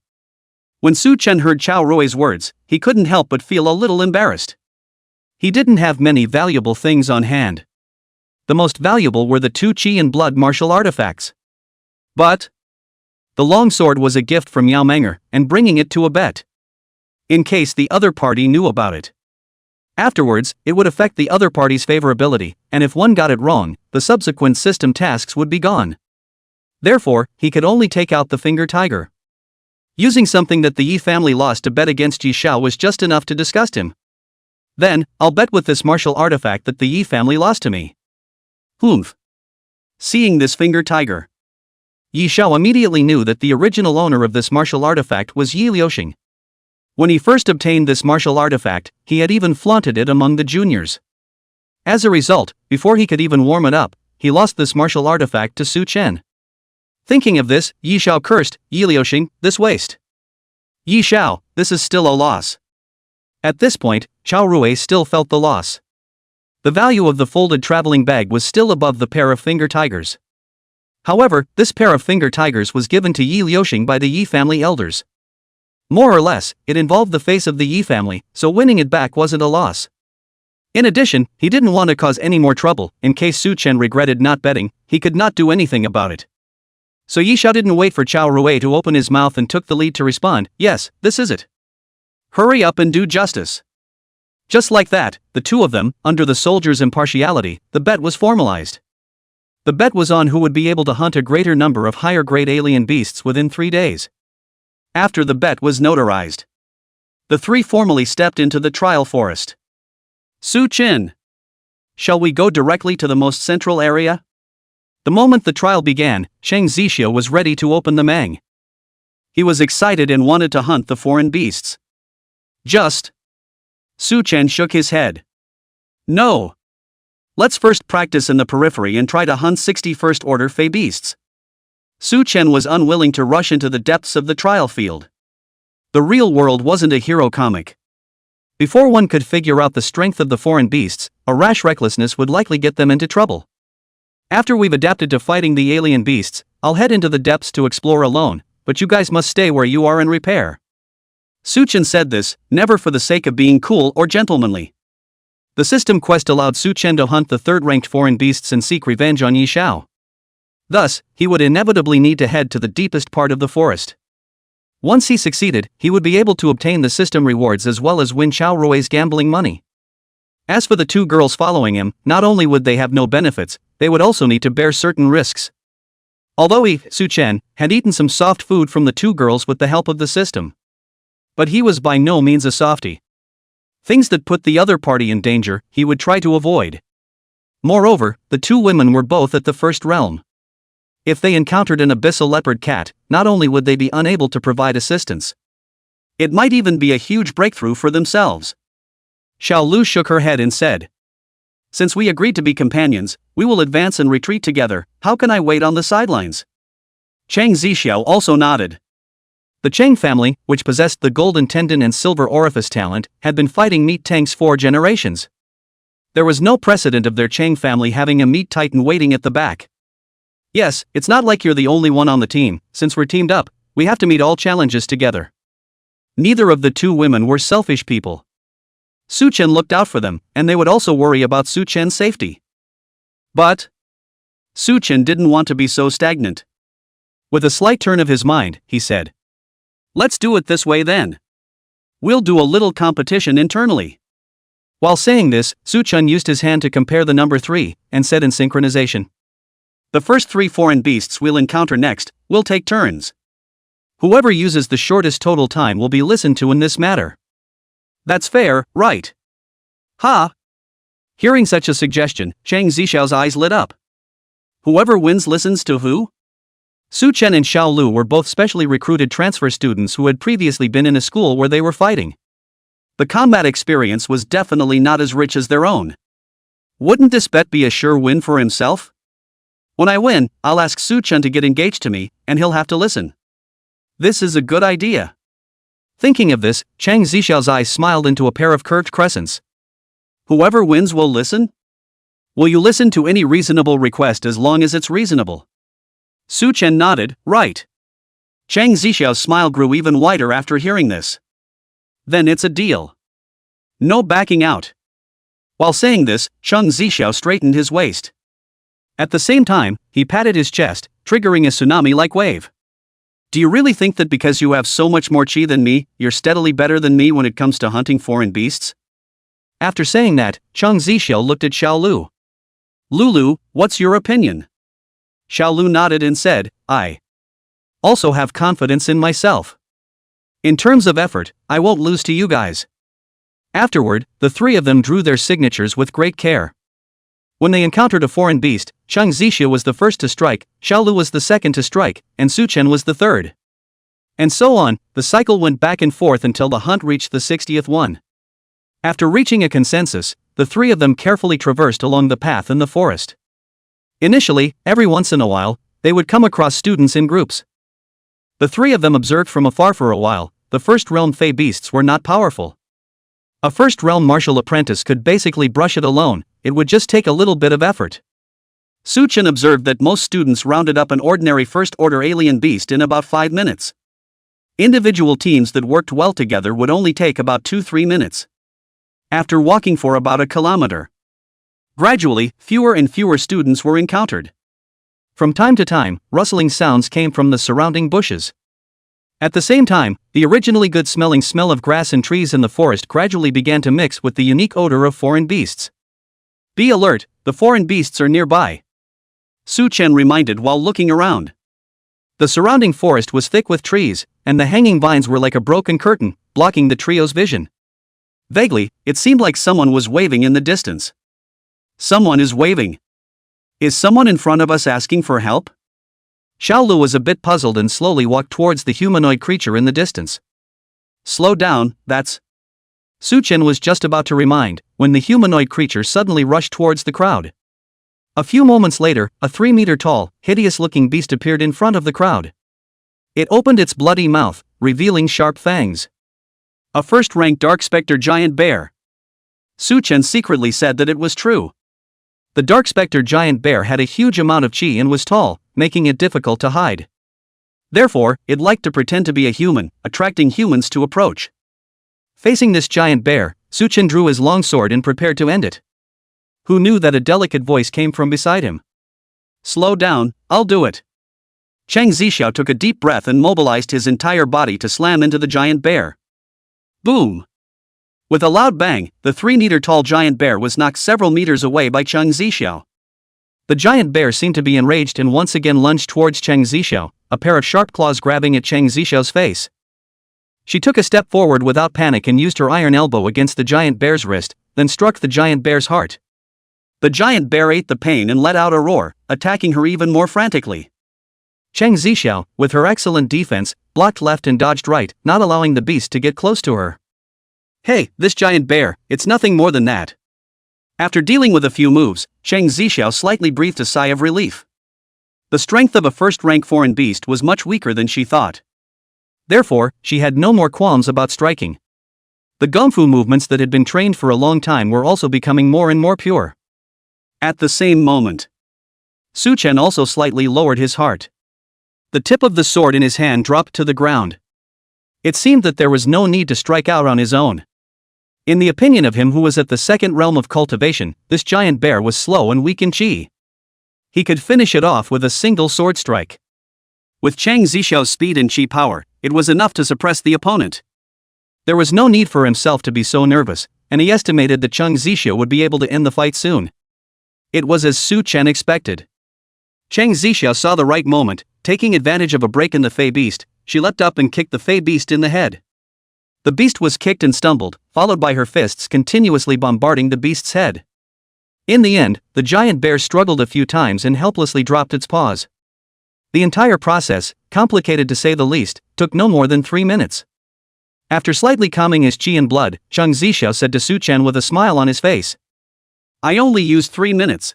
When Su Chen heard Xiao Lu's words, he couldn't help but feel a little embarrassed. He didn't have many valuable things on hand. The most valuable were the two qi and blood martial artifacts. But the longsword was a gift from Yao Menger, and bringing it to a bet. In case the other party knew about it. Afterwards, it would affect the other party's favorability, and if one got it wrong, the subsequent system tasks would be gone. Therefore, he could only take out the finger tiger. Using something that the Yi family lost to bet against Yi Xiao was just enough to disgust him. Then, I'll bet with this martial artifact that the Yi family lost to me. Humph. Seeing this finger tiger, Yi Xiao immediately knew that the original owner of this martial artifact was Yi Liuxing. When he first obtained this martial artifact, he had even flaunted it among the juniors. As a result, before he could even warm it up, he lost this martial artifact to Su Chen. Thinking of this, Yi Xiao cursed, "Yi Liuxing, this waste. Yi Xiao, this is still a loss." At this point, Xiao Lu still felt the loss. The value of the folded traveling bag was still above the pair of finger tigers. However, this pair of finger tigers was given to Yi Liuxing by the Yi family elders. More or less, it involved the face of the Yi family, so winning it back wasn't a loss. In addition, he didn't want to cause any more trouble. In case Su Chen regretted not betting, he could not do anything about it. So Yi Xiao didn't wait for Xiao Lu to open his mouth and took the lead to respond, "Yes, this is it. Hurry up and do justice." Just like that, the two of them, under the soldier's impartiality, the bet was formalized. The bet was on who would be able to hunt a greater number of higher-grade alien beasts within 3 days. After the bet was notarized, the three formally stepped into the trial forest. Su Chen. Shall we go directly to the most central area? The moment the trial began, Sheng Zixia was ready to open the mang. He was excited and wanted to hunt the foreign beasts. Su Chen shook his head. No. Let's first practice in the periphery and try to hunt 61st order Fey beasts. Su Chen was unwilling to rush into the depths of the trial field. The real world wasn't a hero comic. Before one could figure out the strength of the foreign beasts, a rash recklessness would likely get them into trouble. After we've adapted to fighting the alien beasts, I'll head into the depths to explore alone, but you guys must stay where you are and repair. Su Chen said this, never for the sake of being cool or gentlemanly. The system quest allowed Su Chen to hunt the third-ranked foreign beasts and seek revenge on Yi Xiao. Thus, he would inevitably need to head to the deepest part of the forest. Once he succeeded, he would be able to obtain the system rewards as well as win Xiao Lu's gambling money. As for the two girls following him, not only would they have no benefits, they would also need to bear certain risks. Although he, Su Chen, had eaten some soft food from the two girls with the help of the system. But he was by no means a softie. Things that put the other party in danger, he would try to avoid. Moreover, the two women were both at the first realm. If they encountered an abyssal leopard cat, not only would they be unable to provide assistance, it might even be a huge breakthrough for themselves. Xiao Lu shook her head and said, "Since we agreed to be companions, we will advance and retreat together. How can I wait on the sidelines?" Cheng Zixiao also nodded. The Cheng family, which possessed the golden tendon and silver orifice talent, had been fighting meat tanks 4 generations. There was no precedent of their Cheng family having a meat titan waiting at the back. Yes, it's not like you're the only one on the team. Since we're teamed up, we have to meet all challenges together. Neither of the two women were selfish people. Su Chen looked out for them, and they would also worry about Su Chen's safety. But Su Chen didn't want to be so stagnant. With a slight turn of his mind, he said, "Let's do it this way then. We'll do a little competition internally." While saying this, Su Chen used his hand to compare the number 3, and said in synchronization, "The first 3 foreign beasts we'll encounter next, will take turns. Whoever uses the shortest total time will be listened to in this matter. That's fair, right?" "Ha!" Hearing such a suggestion, Chang Zixiao's eyes lit up. Whoever wins listens to who? Su Chen and Xiao Lu were both specially recruited transfer students who had previously been in a school where they were fighting. The combat experience was definitely not as rich as their own. Wouldn't this bet be a sure win for himself? When I win, I'll ask Su Chen to get engaged to me, and he'll have to listen. This is a good idea. Thinking of this, Chang Zixiao's eyes smiled into a pair of curved crescents. Whoever wins will listen? Will you listen to any reasonable request as long as it's reasonable? Su Chen nodded, right. Chang Zixiao's smile grew even wider after hearing this. Then it's a deal. No backing out. While saying this, Chang Zixiao straightened his waist. At the same time, he patted his chest, triggering a tsunami-like wave. Do you really think that because you have so much more chi than me, you're steadily better than me when it comes to hunting foreign beasts? After saying that, Chang Zixiao looked at Xiao Lu. Lulu, what's your opinion? Xiao Lu nodded and said, I also have confidence in myself. In terms of effort, I won't lose to you guys. Afterward, the 3 of them drew their signatures with great care. When they encountered a foreign beast, Chang Zixiao was the first to strike, Xiao Lu was the second to strike, and Su Chen was the third. And so on, the cycle went back and forth until the hunt reached the 60th one. After reaching a consensus, the 3 of them carefully traversed along the path in the forest. Initially, every once in a while, they would come across students in groups. The 3 of them observed from afar for a while. The first realm Fey beasts were not powerful. A first realm martial apprentice could basically brush it alone, it would just take a little bit of effort. Su Chen observed that most students rounded up an ordinary first order alien beast in about 5 minutes. Individual teams that worked well together would only take about 2-3 minutes. After walking for about a kilometer, gradually, fewer and fewer students were encountered. From time to time, rustling sounds came from the surrounding bushes. At the same time, the originally good-smelling smell of grass and trees in the forest gradually began to mix with the unique odor of foreign beasts. Be alert, the foreign beasts are nearby. Su Chen reminded while looking around. The surrounding forest was thick with trees, and the hanging vines were like a broken curtain, blocking the trio's vision. Vaguely, it seemed like someone was waving in the distance. Someone is waving. Is someone in front of us asking for help? Xiao Lu was a bit puzzled and slowly walked towards the humanoid creature in the distance. Slow down, that's... Su Chen was just about to remind, when the humanoid creature suddenly rushed towards the crowd. A few moments later, a 3-meter-tall, hideous-looking beast appeared in front of the crowd. It opened its bloody mouth, revealing sharp fangs. A first-rank Dark Spectre giant bear. Su Chen secretly said that it was true. The Dark Spectre giant bear had a huge amount of chi and was tall, making it difficult to hide. Therefore, it liked to pretend to be a human, attracting humans to approach. Facing this giant bear, Su Chen drew his long sword and prepared to end it. Who knew that a delicate voice came from beside him? Slow down, I'll do it. Chang Zixiao took a deep breath and mobilized his entire body to slam into the giant bear. Boom! With a loud bang, the 3-meter-tall giant bear was knocked several meters away by Chang Zixiao. The giant bear seemed to be enraged and once again lunged towards Chang Zixiao, a pair of sharp claws grabbing at Chang Zixiao's face. She took a step forward without panic and used her iron elbow against the giant bear's wrist, then struck the giant bear's heart. The giant bear ate the pain and let out a roar, attacking her even more frantically. Chang Zixiao, with her excellent defense, blocked left and dodged right, not allowing the beast to get close to her. Hey, this giant bear, it's nothing more than that. After dealing with a few moves, Chang Zixiao slightly breathed a sigh of relief. The strength of a first-rank foreign beast was much weaker than she thought. Therefore, she had no more qualms about striking. The gongfu movements that had been trained for a long time were also becoming more and more pure. At the same moment, Su Chen also slightly lowered his heart. The tip of the sword in his hand dropped to the ground. It seemed that there was no need to strike out on his own. In the opinion of him who was at the second realm of cultivation, this giant bear was slow and weak in chi. He could finish it off with a single sword strike. With Chang Zixiao's speed and chi power, it was enough to suppress the opponent. There was no need for himself to be so nervous, and he estimated that Chang Zixiao would be able to end the fight soon. It was as Su Chen expected. Chang Zixiao saw the right moment. Taking advantage of a break in the Fey Beast, she leapt up and kicked the Fey Beast in the head. The beast was kicked and stumbled, followed by her fists continuously bombarding the beast's head. In the end, the giant bear struggled a few times and helplessly dropped its paws. The entire process, complicated to say the least, took no more than 3 minutes. After slightly calming his chi and blood, Chang Zixiao said to Su Chen with a smile on his face, "I only used 3 minutes.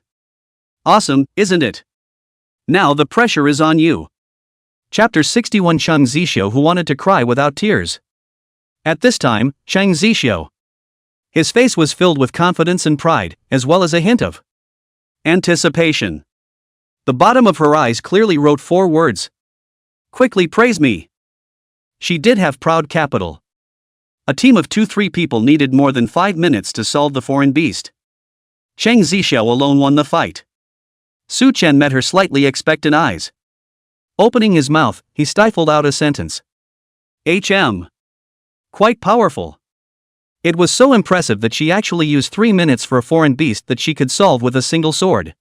Awesome, isn't it? Now the pressure is on you." Chapter 61 Chang Zixiao who wanted to cry without tears. At this time, Chang Zixiao. His face was filled with confidence and pride, as well as a hint of anticipation. The bottom of her eyes clearly wrote 4 words. "Quickly praise me." She did have proud capital. A team of 2-3 people needed more than 5 minutes to solve the foreign beast. Chang Zixiao alone won the fight. Su Chen met her slightly expectant eyes. Opening his mouth, he stifled out a sentence. Quite powerful. It was so impressive that she actually used 3 minutes for a foreign beast that she could solve with a single sword.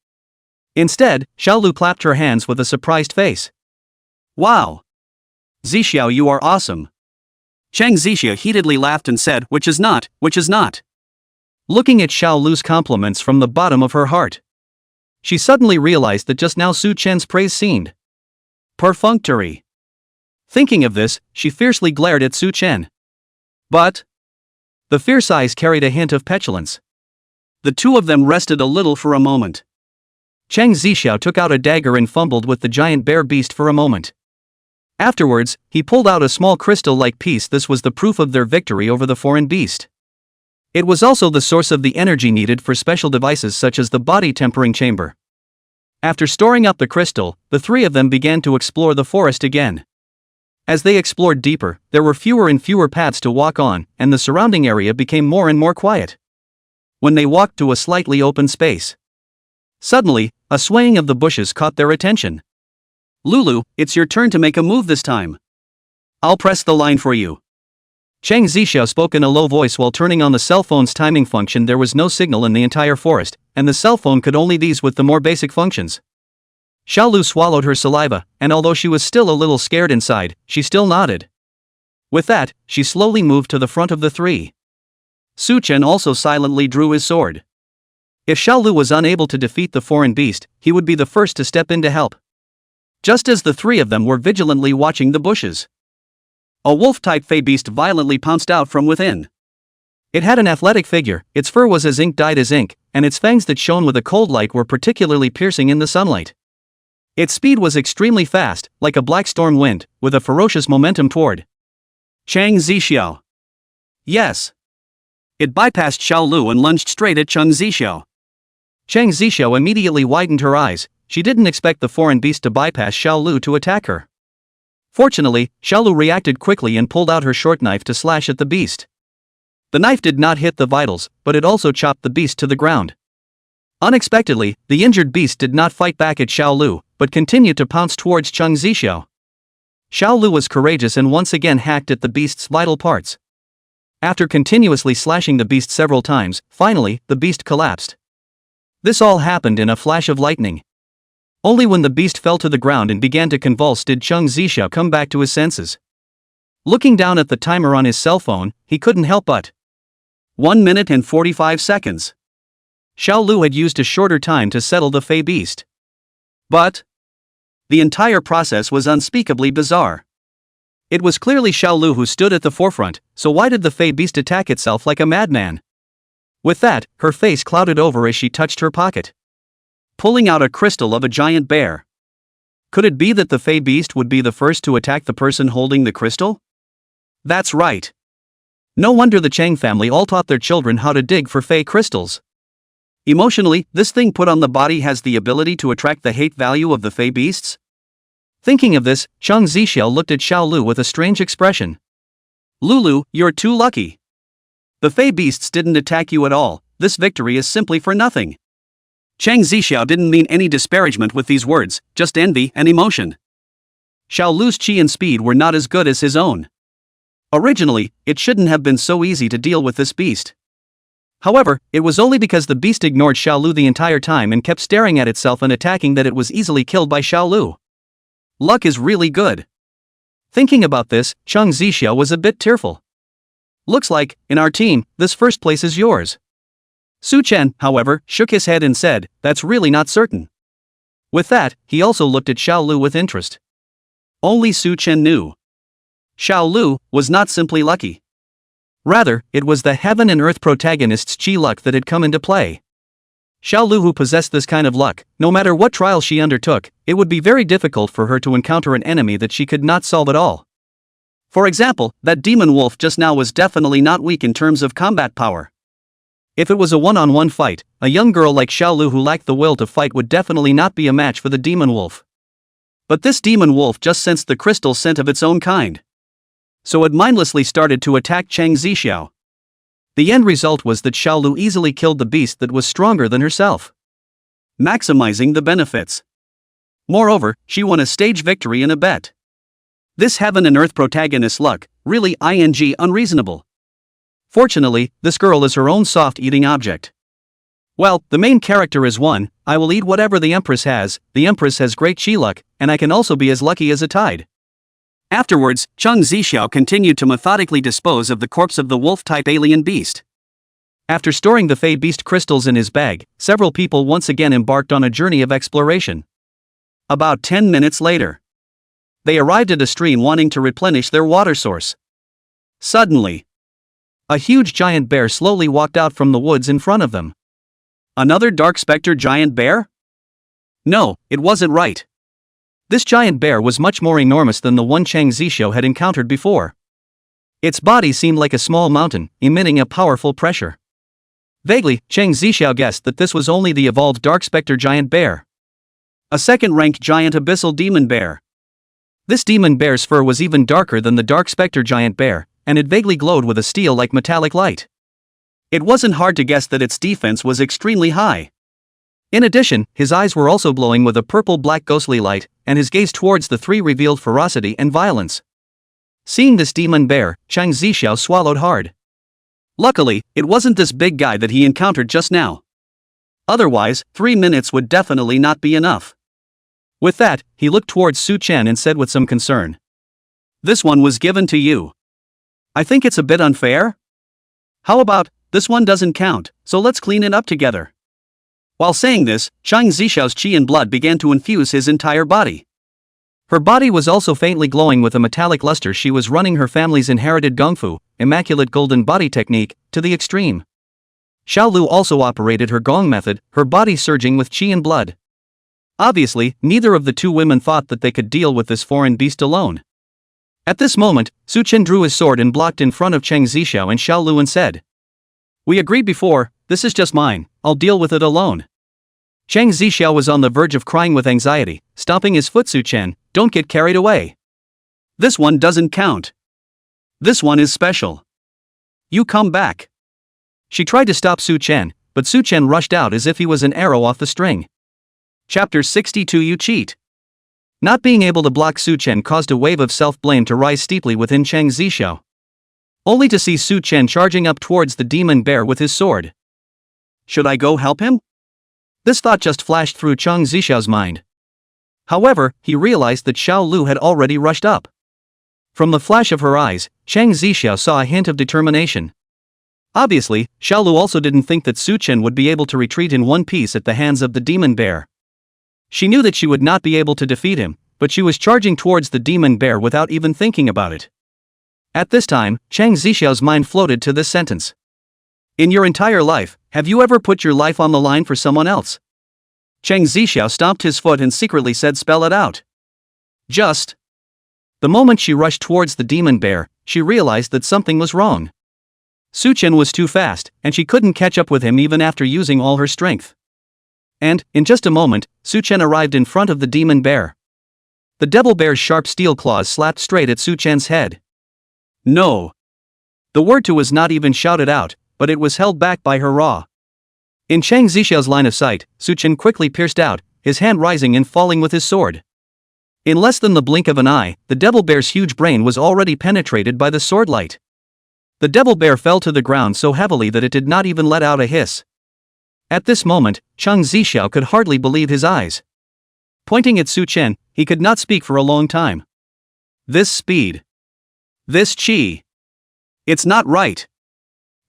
Instead, Xiao Lu clapped her hands with a surprised face. "Wow! Zixiao, you are awesome." Chang Zixiao heatedly laughed and said, which is not. Looking at Xiao Lu's compliments from the bottom of her heart, she suddenly realized that just now Su Chen's praise seemed perfunctory. Thinking of this, she fiercely glared at Su Chen. But the fierce eyes carried a hint of petulance. The two of them rested a little for a moment. Chang Zixiao took out a dagger and fumbled with the giant bear beast for a moment. Afterwards, he pulled out a small crystal-like piece. This was the proof of their victory over the foreign beast. It was also the source of the energy needed for special devices such as the body tempering chamber. After storing up the crystal, the 3 of them began to explore the forest again. As they explored deeper, there were fewer and fewer paths to walk on, and the surrounding area became more and more quiet. When they walked to a slightly open space, suddenly, a swaying of the bushes caught their attention. "Lulu, it's your turn to make a move this time. I'll press the line for you." Chang Zixiao spoke in a low voice while turning on the cell phone's timing function. There was no signal in the entire forest, and the cell phone could only these with the more basic functions. Xiao Lu swallowed her saliva, and although she was still a little scared inside, she still nodded. With that, she slowly moved to the front of the 3. Su Chen also silently drew his sword. If Xiao Lu was unable to defeat the foreign beast, he would be the first to step in to help. Just as the 3 of them were vigilantly watching the bushes, a wolf-type Fey beast violently pounced out from within. It had an athletic figure, its fur was as ink-dyed as ink, and its fangs that shone with a cold light were particularly piercing in the sunlight. Its speed was extremely fast, like a black storm wind, with a ferocious momentum toward Chang Zixiao. Yes. It bypassed Xiao Lu and lunged straight at Chang Zixiao. Chang Zixiao immediately widened her eyes. She didn't expect the foreign beast to bypass Xiao Lu to attack her. Fortunately, Xiao Lu reacted quickly and pulled out her short knife to slash at the beast. The knife did not hit the vitals, but it also chopped the beast to the ground. Unexpectedly, the injured beast did not fight back at Xiao Lu, but continued to pounce towards Chang Zixiao. Xiao Lu was courageous and once again hacked at the beast's vital parts. After continuously slashing the beast several times, finally, the beast collapsed. This all happened in a flash of lightning. Only when the beast fell to the ground and began to convulse did Chang Zixiao come back to his senses. Looking down at the timer on his cell phone, he couldn't help but 1 minute and 45 seconds. Xiao Lu had used a shorter time to settle the Fey beast. But the entire process was unspeakably bizarre. It was clearly Xiao Lu who stood at the forefront, so why did the Fey beast attack itself like a madman? With that, her face clouded over as she touched her pocket, pulling out a crystal of a giant bear. Could it be that the Fey beast would be the first to attack the person holding the crystal? That's right. No wonder the Chang family all taught their children how to dig for Fey crystals. Emotionally, this thing put on the body has the ability to attract the hate value of the Fey beasts? Thinking of this, Chang Zixiao looked at Xiao Lu with a strange expression. Lulu, you're too lucky. The Fey beasts didn't attack you at all, this victory is simply for nothing. Chang Zixiao didn't mean any disparagement with these words, just envy and emotion. Xiao Lu's chi and speed were not as good as his own. Originally, it shouldn't have been so easy to deal with this beast. However, it was only because the beast ignored Xiao Lu the entire time and kept staring at itself and attacking that it was easily killed by Xiao Lu. Luck is really good. Thinking about this, Chang Zixiao was a bit tearful. Looks like, in our team, this first place is yours. Su Chen, however, shook his head and said, that's really not certain. With that, he also looked at Xiao Lu with interest. Only Su Chen knew. Xiao Lu was not simply lucky. Rather, it was the heaven and earth protagonist's chi luck that had come into play. Xiao Lu, who possessed this kind of luck, no matter what trial she undertook, it would be very difficult for her to encounter an enemy that she could not solve at all. For example, that demon wolf just now was definitely not weak in terms of combat power. If it was a one-on-one fight, a young girl like Xiao Lu who lacked the will to fight would definitely not be a match for the demon wolf. But this demon wolf just sensed the crystal scent of its own kind. So it mindlessly started to attack Chang Zixiao. The end result was that Xiao Lu easily killed the beast that was stronger than herself, maximizing the benefits. Moreover, she won a stage victory in a bet. This heaven and earth protagonist's luck, really unreasonable. Fortunately, this girl is her own soft-eating object. Well, the main character is one, I will eat whatever the empress has great chi luck, and I can also be as lucky as a tide. Afterwards, Chang Zixiao continued to methodically dispose of the corpse of the wolf-type alien beast. After storing the Fey beast crystals in his bag, several people once again embarked on a journey of exploration. About 10 minutes later, they arrived at a stream wanting to replenish their water source. Suddenly, a huge giant bear slowly walked out from the woods in front of them. Another dark specter giant bear? No, it wasn't right. This giant bear was much more enormous than the one Chang Zixiao had encountered before. Its body seemed like a small mountain, emitting a powerful pressure. Vaguely, Chang Zixiao guessed that this was only the evolved dark specter giant bear. A second-ranked giant abyssal demon bear. This demon bear's fur was even darker than the dark specter giant bear, and it vaguely glowed with a steel-like metallic light. It wasn't hard to guess that its defense was extremely high. In addition, his eyes were also glowing with a purple-black ghostly light, and his gaze towards the three revealed ferocity and violence. Seeing this demon bear, Chang Zixiao swallowed hard. Luckily, it wasn't this big guy that he encountered just now. Otherwise, 3 minutes would definitely not be enough. With that, he looked towards Su Chen and said with some concern, "This one was given to you. I think it's a bit unfair? How about, this one doesn't count, so let's clean it up together." While saying this, Chang Zixiao's chi and blood began to infuse his entire body. Her body was also faintly glowing with a metallic luster. She was running her family's inherited gongfu, immaculate golden body technique, to the extreme. Xiao Lu also operated her gong method, her body surging with chi and blood. Obviously, neither of the two women thought that they could deal with this foreign beast alone. At this moment, Su Chen drew his sword and blocked in front of Chang Zixiao and Xiao Lu and said, "We agreed before, this is just mine, I'll deal with it alone." Chang Zixiao was on the verge of crying with anxiety, stomping his foot. "Su Chen, don't get carried away. This one doesn't count. This one is special. You come back." She tried to stop Su Chen, but Su Chen rushed out as if he was an arrow off the string. Chapter 62. You cheat. Not being able to block Su Chen caused a wave of self-blame to rise steeply within Chang Zixiao. Only to see Su Chen charging up towards the demon bear with his sword. Should I go help him? This thought just flashed through Chang Zixiao's mind. However, he realized that Xiao Lu had already rushed up. From the flash of her eyes, Chang Zixiao saw a hint of determination. Obviously, Xiao Lu also didn't think that Su Chen would be able to retreat in one piece at the hands of the demon bear. She knew that she would not be able to defeat him, but she was charging towards the demon bear without even thinking about it. At this time, Chang Zixiao's mind floated to this sentence. In your entire life, have you ever put your life on the line for someone else? Chang Zixiao stomped his foot and secretly said, "Spell it out." Just. The moment she rushed towards the demon bear, she realized that something was wrong. Su Chen was too fast, and she couldn't catch up with him even after using all her strength. And, in just a moment, Su Chen arrived in front of the demon bear. The devil bear's sharp steel claws slapped straight at Su Chen's head. No. The word to was not even shouted out, but it was held back by hurrah. In Chang Zixiao's line of sight, Su Chen quickly pierced out, his hand rising and falling with his sword. In less than the blink of an eye, the devil bear's huge brain was already penetrated by the sword light. The devil bear fell to the ground so heavily that it did not even let out a hiss. At this moment, Chang Zixiao could hardly believe his eyes. Pointing at Su Chen, he could not speak for a long time. This speed. This chi. It's not right.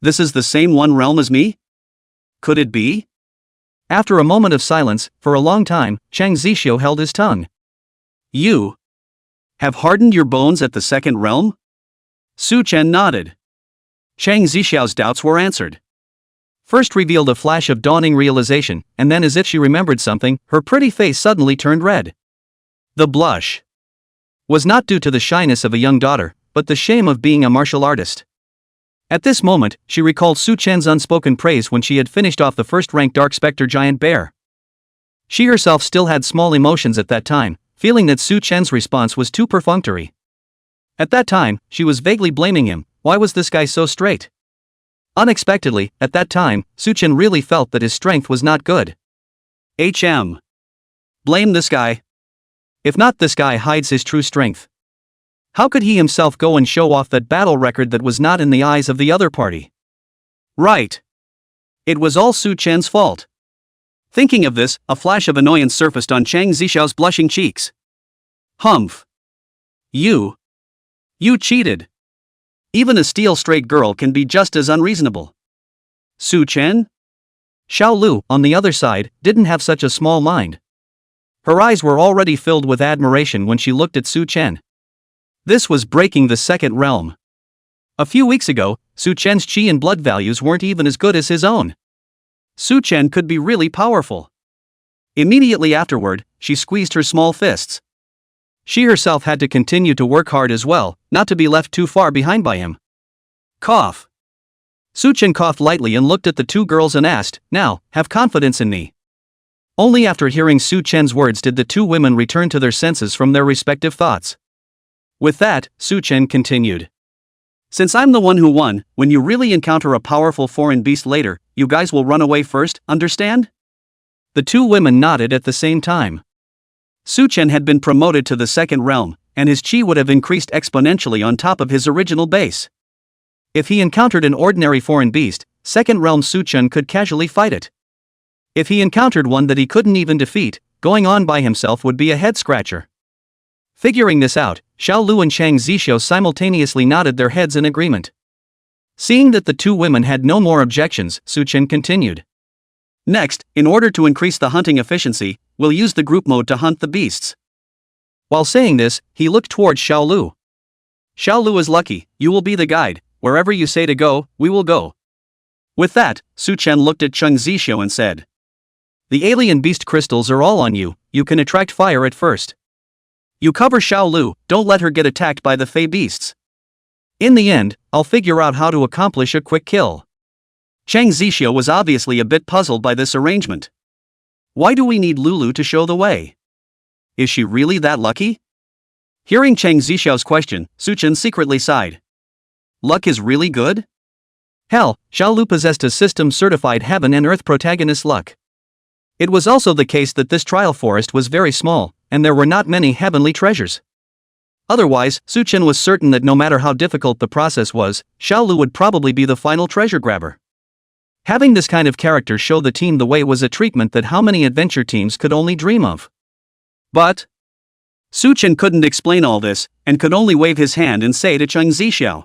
This is the same one realm as me? Could it be? After a moment of silence, for a long time, Chang Zixiao held his tongue. You have hardened your bones at the second realm? Su Chen nodded. Chang Zixiao's doubts were answered. First revealed a flash of dawning realization, and then as if she remembered something, her pretty face suddenly turned red. The blush was not due to the shyness of a young daughter, but the shame of being a martial artist. At this moment, she recalled Su Chen's unspoken praise when she had finished off the first-rank Dark Spectre giant bear. She herself still had small emotions at that time, feeling that Su Chen's response was too perfunctory. At that time, she was vaguely blaming him. Why was this guy so straight? Unexpectedly, at that time, Su Chen really felt that his strength was not good. Blame this guy. If not, this guy hides his true strength. How could he himself go and show off that battle record that was not in the eyes of the other party? Right. It was all Su Chen's fault. Thinking of this, a flash of annoyance surfaced on Chang Zixiao's blushing cheeks. Humph. You cheated. Even a steel-straight girl can be just as unreasonable. Su Chen? Xiao Lu, on the other side, didn't have such a small mind. Her eyes were already filled with admiration when she looked at Su Chen. This was breaking the second realm. A few weeks ago, Su Chen's chi and blood values weren't even as good as his own. Su Chen could be really powerful. Immediately afterward, she squeezed her small fists. She herself had to continue to work hard as well, not to be left too far behind by him. Cough. Su Chen coughed lightly and looked at the two girls and asked, "Now, have confidence in me." Only after hearing Su Chen's words did the two women return to their senses from their respective thoughts. With that, Su Chen continued. Since I'm the one who won, when you really encounter a powerful foreign beast later, you guys will run away first, understand? The two women nodded at the same time. Su Chen had been promoted to the second realm, and his chi would have increased exponentially on top of his original base. If he encountered an ordinary foreign beast, second realm Su Chen could casually fight it. If he encountered one that he couldn't even defeat, going on by himself would be a head-scratcher. Figuring this out, Xiao Lu and Chang Zixiao simultaneously nodded their heads in agreement. Seeing that the two women had no more objections, Su Chen continued. Next, in order to increase the hunting efficiency, we'll use the group mode to hunt the beasts. While saying this, he looked towards Xiao Lu. Xiao Lu is lucky, you will be the guide, wherever you say to go, we will go. With that, Su Chen looked at Chang Zixiao and said. The alien beast crystals are all on you, you can attract fire at first. You cover Xiao Lu, don't let her get attacked by the fey beasts. In the end, I'll figure out how to accomplish a quick kill. Chang Zixiao was obviously a bit puzzled by this arrangement. Why do we need Lulu to show the way? Is she really that lucky? Hearing Chang Zixiao's question, Su Chen secretly sighed. Luck is really good? Hell, Xiao Lu possessed a system-certified heaven and earth protagonist luck. It was also the case that this trial forest was very small, and there were not many heavenly treasures. Otherwise, Su Chen was certain that no matter how difficult the process was, Xiao Lu would probably be the final treasure grabber. Having this kind of character show the team the way was a treatment that how many adventure teams could only dream of. But Su Chen couldn't explain all this, and could only wave his hand and say to Chang Zixiao.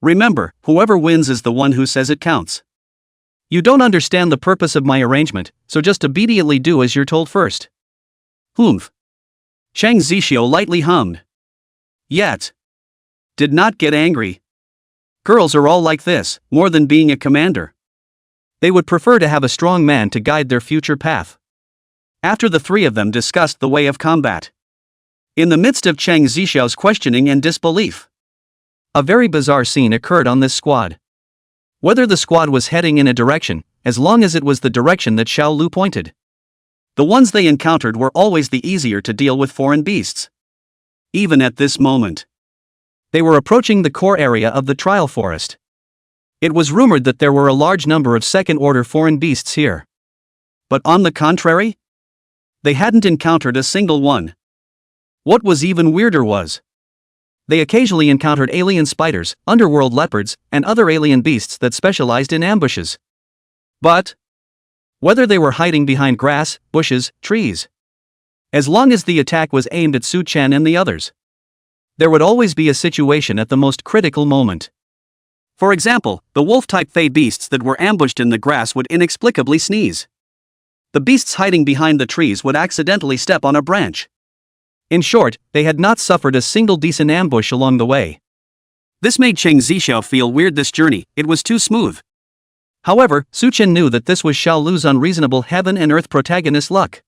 Remember, whoever wins is the one who says it counts. You don't understand the purpose of my arrangement, so just obediently do as you're told first. Humph. Chang Zixiao lightly hummed. Yet. Did not get angry. Girls are all like this, more than being a commander. They would prefer to have a strong man to guide their future path. After the three of them discussed the way of combat. In the midst of Chang Zixiao's questioning and disbelief, a very bizarre scene occurred on this squad. Whether the squad was heading in a direction, as long as it was the direction that Xiao Lu pointed. The ones they encountered were always the easier to deal with foreign beasts. Even at this moment. They were approaching the core area of the trial forest. It was rumored that there were a large number of second-order foreign beasts here. But on the contrary, they hadn't encountered a single one. What was even weirder was, they occasionally encountered alien spiders, underworld leopards, and other alien beasts that specialized in ambushes. But whether they were hiding behind grass, bushes, trees, as long as the attack was aimed at Su Chen and the others, there would always be a situation at the most critical moment. For example, the wolf-type fey beasts that were ambushed in the grass would inexplicably sneeze. The beasts hiding behind the trees would accidentally step on a branch. In short, they had not suffered a single decent ambush along the way. This made Cheng Zixiao feel weird this journey, it was too smooth. However, Su Chen knew that this was Xiao Lu's unreasonable heaven and earth protagonist luck.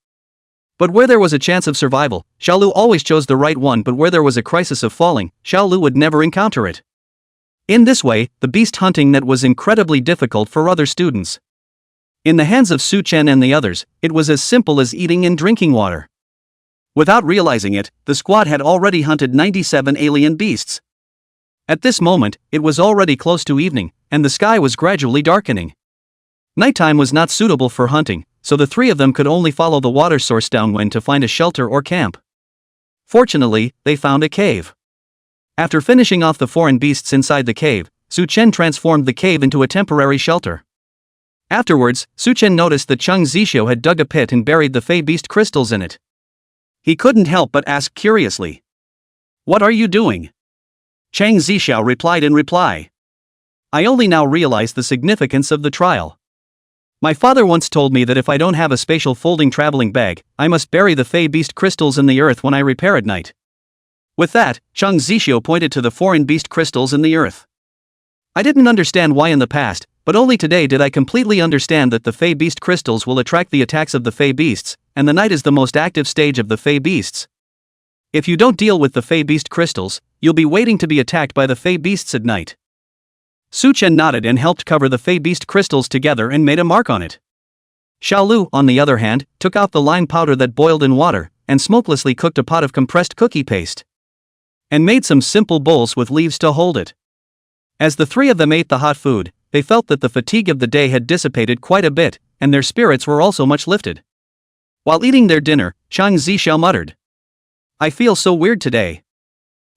But where there was a chance of survival, Xiao Lu always chose the right one, but where there was a crisis of falling, Xiao Lu would never encounter it. In this way, the beast hunting net was incredibly difficult for other students. In the hands of Su Chen and the others, it was as simple as eating and drinking water. Without realizing it, the squad had already hunted 97 alien beasts. At this moment, it was already close to evening, and the sky was gradually darkening. Nighttime was not suitable for hunting, so the three of them could only follow the water source downwind to find a shelter or camp. Fortunately, they found a cave. After finishing off the foreign beasts inside the cave, Su Chen transformed the cave into a temporary shelter. Afterwards, Su Chen noticed that Cheng Zixiao had dug a pit and buried the fey beast crystals in it. He couldn't help but ask curiously, "What are you doing?" Cheng Zixiao replied in reply, "I only now realize the significance of the trial. My father once told me that if I don't have a spatial folding traveling bag, I must bury the fey beast crystals in the earth when I repair at night." With that, Cheng Zixiao pointed to the foreign beast crystals in the earth. "I didn't understand why in the past, but only today did I completely understand that the fey beast crystals will attract the attacks of the fey beasts, and the night is the most active stage of the fey beasts. If you don't deal with the fey beast crystals, you'll be waiting to be attacked by the fey beasts at night." Su Chen nodded and helped cover the fey beast crystals together and made a mark on it. Xiao Lu, on the other hand, took out the lime powder that boiled in water, and smokelessly cooked a pot of compressed cookie paste, and made some simple bowls with leaves to hold it. As the three of them ate the hot food, they felt that the fatigue of the day had dissipated quite a bit, and their spirits were also much lifted. While eating their dinner, Cheng Zixiao muttered, "I feel so weird today.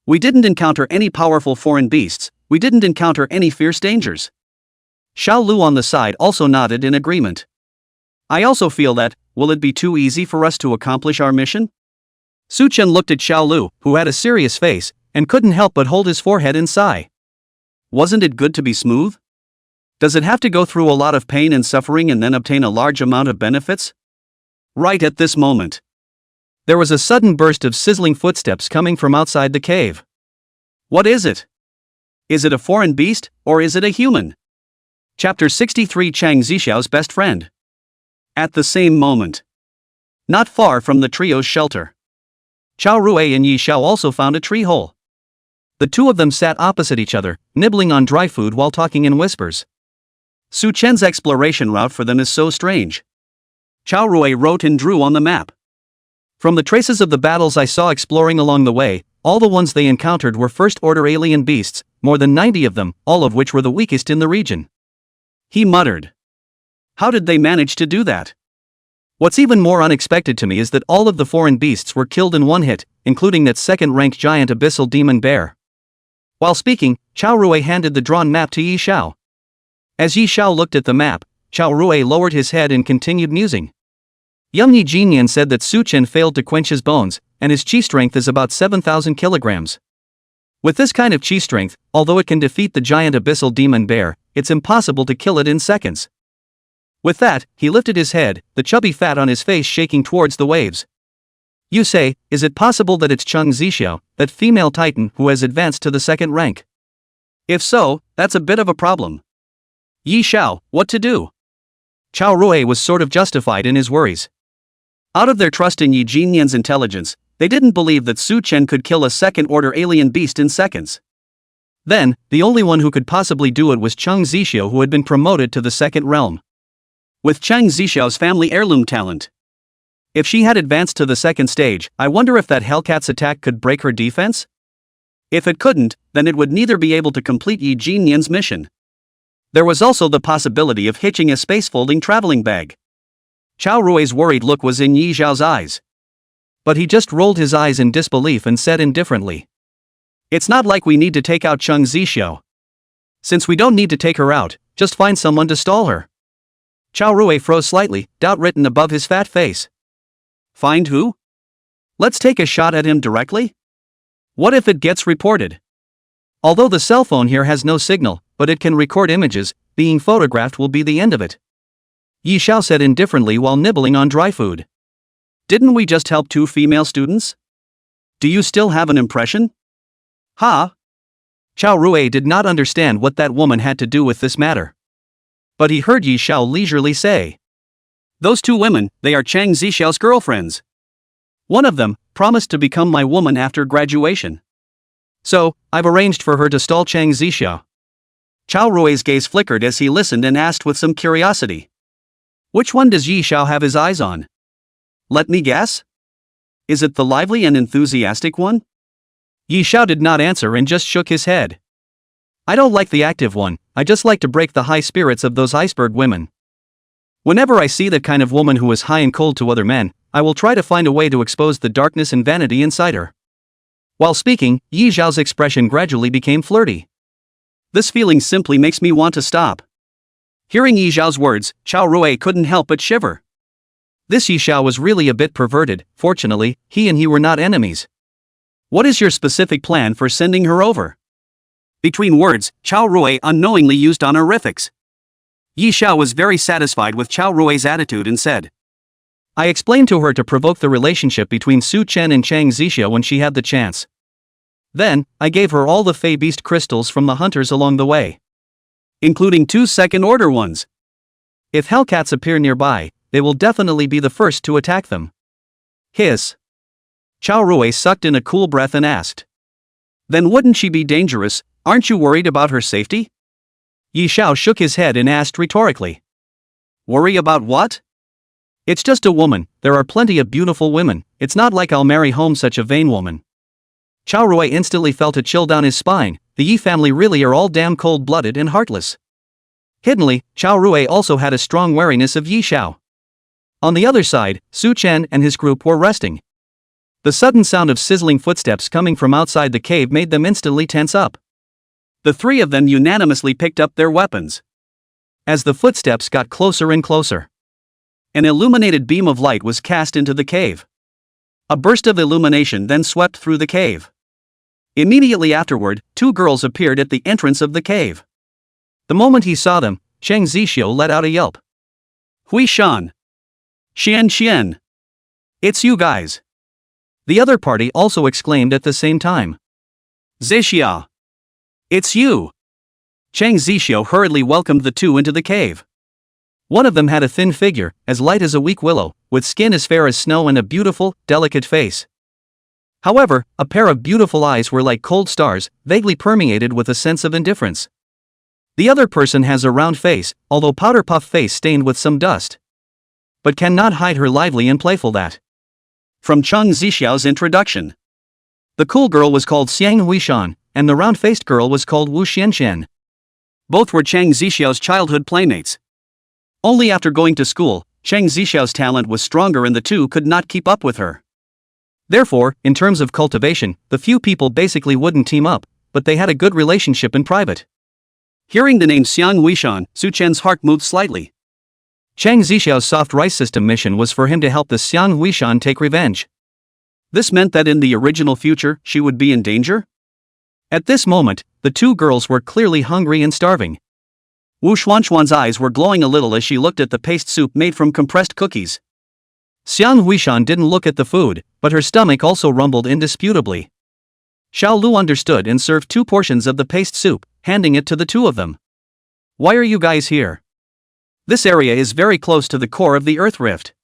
We didn't encounter any powerful foreign beasts, we didn't encounter any fierce dangers." Xiao Lu on the side also nodded in agreement. "I also feel that, will it be too easy for us to accomplish our mission?" Su Chen looked at Xiao Lu, who had a serious face, and couldn't help but hold his forehead and sigh. "Wasn't it good to be smooth? Does it have to go through a lot of pain and suffering and then obtain a large amount of benefits?" Right at this moment, there was a sudden burst of sizzling footsteps coming from outside the cave. "What is it? Is it a foreign beast, or is it a human?" Chapter 63 Cheng Zixiao's Best Friend. At the same moment, not far from the trio's shelter, Chao Rui and Yi Xiao also found a tree hole. The two of them sat opposite each other, nibbling on dry food while talking in whispers. Su Chen's exploration route for them is so strange. Chao Rui wrote and drew on the map. "From the traces of the battles I saw exploring along the way, all the ones they encountered were first-order alien beasts, more than 90 of them, all of which were the weakest in the region." He muttered. "How did they manage to do that? What's even more unexpected to me is that all of the foreign beasts were killed in one hit, including that second-rank giant abyssal demon bear." While speaking, Chao Rui handed the drawn map to Yi Xiao. As Yi Xiao looked at the map, Chao Rui lowered his head and continued musing. Young Yi Jinyan said that Su Chen failed to quench his bones, and his chi strength is about 7,000 kilograms. With this kind of chi strength, although it can defeat the giant abyssal demon bear, it's impossible to kill it in seconds. With that, he lifted his head, the chubby fat on his face shaking towards the waves. "You say, is it possible that it's Cheng Zixiao, that female titan who has advanced to the second rank? If so, that's a bit of a problem. Yi Xiao, what to do?" Chao Rui was sort of justified in his worries. Out of their trust in Yi Jinyan's intelligence, they didn't believe that Su Chen could kill a second-order alien beast in seconds. Then, the only one who could possibly do it was Cheng Zixiao, who had been promoted to the second realm. With Cheng Zixiao's family heirloom talent, if she had advanced to the second stage, I wonder if that Hellcat's attack could break her defense? If it couldn't, then it would neither be able to complete Yi Jinyan's mission. There was also the possibility of hitching a space-folding traveling bag. Xiao Rui's worried look was in Yi Zhao's eyes. But he just rolled his eyes in disbelief and said indifferently, "It's not like we need to take out Cheng Zixiao. Since we don't need to take her out, just find someone to stall her." Xiao Rui froze slightly, doubt written above his fat face. "Find who? Let's take a shot at him directly? What if it gets reported? Although the cell phone here has no signal, but it can record images, being photographed will be the end of it." Yi Xiao said indifferently while nibbling on dry food. "Didn't we just help 2 female students? Do you still have an impression?" "Ha?" Xiao Rui did not understand what that woman had to do with this matter. But he heard Yi Xiao leisurely say, "Those 2 women, they are Cheng Zixiao's girlfriends. One of them promised to become my woman after graduation. So, I've arranged for her to stall Cheng Zixiao." Xiao Rui's gaze flickered as he listened and asked with some curiosity, "Which one does Yi Xiao have his eyes on? Let me guess? Is it the lively and enthusiastic one?" Yi Xiao did not answer and just shook his head. "I don't like the active one, I just like to break the high spirits of those iceberg women. Whenever I see that kind of woman who is high and cold to other men, I will try to find a way to expose the darkness and vanity inside her." While speaking, Yi Zhao's expression gradually became flirty. "This feeling simply makes me want to stop." Hearing Yi Zhao's words, Xiao Rui couldn't help but shiver. This Yi Xiao was really a bit perverted. Fortunately, he and he were not enemies. "What is your specific plan for sending her over?" Between words, Xiao Rui unknowingly used honorifics. Yi Xiao was very satisfied with Xiao Rui's attitude and said, "I explained to her to provoke the relationship between Su Chen and Cheng Zixiao when she had the chance. Then, I gave her all the Fey Beast crystals from the hunters along the way. Including 2 second-order ones. If Hellcats appear nearby, they will definitely be the first to attack them." Hiss. Xiao Rui sucked in a cool breath and asked, "Then wouldn't she be dangerous? Aren't you worried about her safety?" Yi Xiao shook his head and asked rhetorically, "Worry about what? It's just a woman, there are plenty of beautiful women, it's not like I'll marry home such a vain woman." Xiao Rui instantly felt a chill down his spine. The Yi family really are all damn cold-blooded and heartless. Hiddenly, Xiao Rui also had a strong wariness of Yi Xiao. On the other side, Su Chen and his group were resting. The sudden sound of sizzling footsteps coming from outside the cave made them instantly tense up. The 3 of them unanimously picked up their weapons. As the footsteps got closer and closer, an illuminated beam of light was cast into the cave. A burst of illumination then swept through the cave. Immediately afterward, 2 girls appeared at the entrance of the cave. The moment he saw them, Cheng Zixiao let out a yelp. "Hui Shan! Xian! It's you guys!" The other party also exclaimed at the same time. "Zixia! It's you!" Cheng Zixiao hurriedly welcomed the 2 into the cave. One of them had a thin figure, as light as a weak willow, with skin as fair as snow and a beautiful, delicate face. However, a pair of beautiful eyes were like cold stars, vaguely permeated with a sense of indifference. The other person has a round face, although powder puff face stained with some dust. But cannot hide her lively and playful that. From Cheng Zixiao's introduction. The cool girl was called Xiang Huishan, and the round-faced girl was called Wu Xianxian. Both were Cheng Zixiao's childhood playmates. Only after going to school, Cheng Zixiao's talent was stronger and the 2 could not keep up with her. Therefore, in terms of cultivation, the few people basically wouldn't team up, but they had a good relationship in private. Hearing the name Xiang Huishan, Su Chen's heart moved slightly. Cheng Zixiao's soft rice system mission was for him to help the Xiang Huishan take revenge. This meant that in the original future, she would be in danger? At this moment, the 2 girls were clearly hungry and starving. Wu Xuanxuan's eyes were glowing a little as she looked at the paste soup made from compressed cookies. Xiang Huishan didn't look at the food, but her stomach also rumbled indisputably. Xiao Lu understood and served 2 portions of the paste soup, handing it to the 2 of them. "Why are you guys here? This area is very close to the core of the Earth Rift."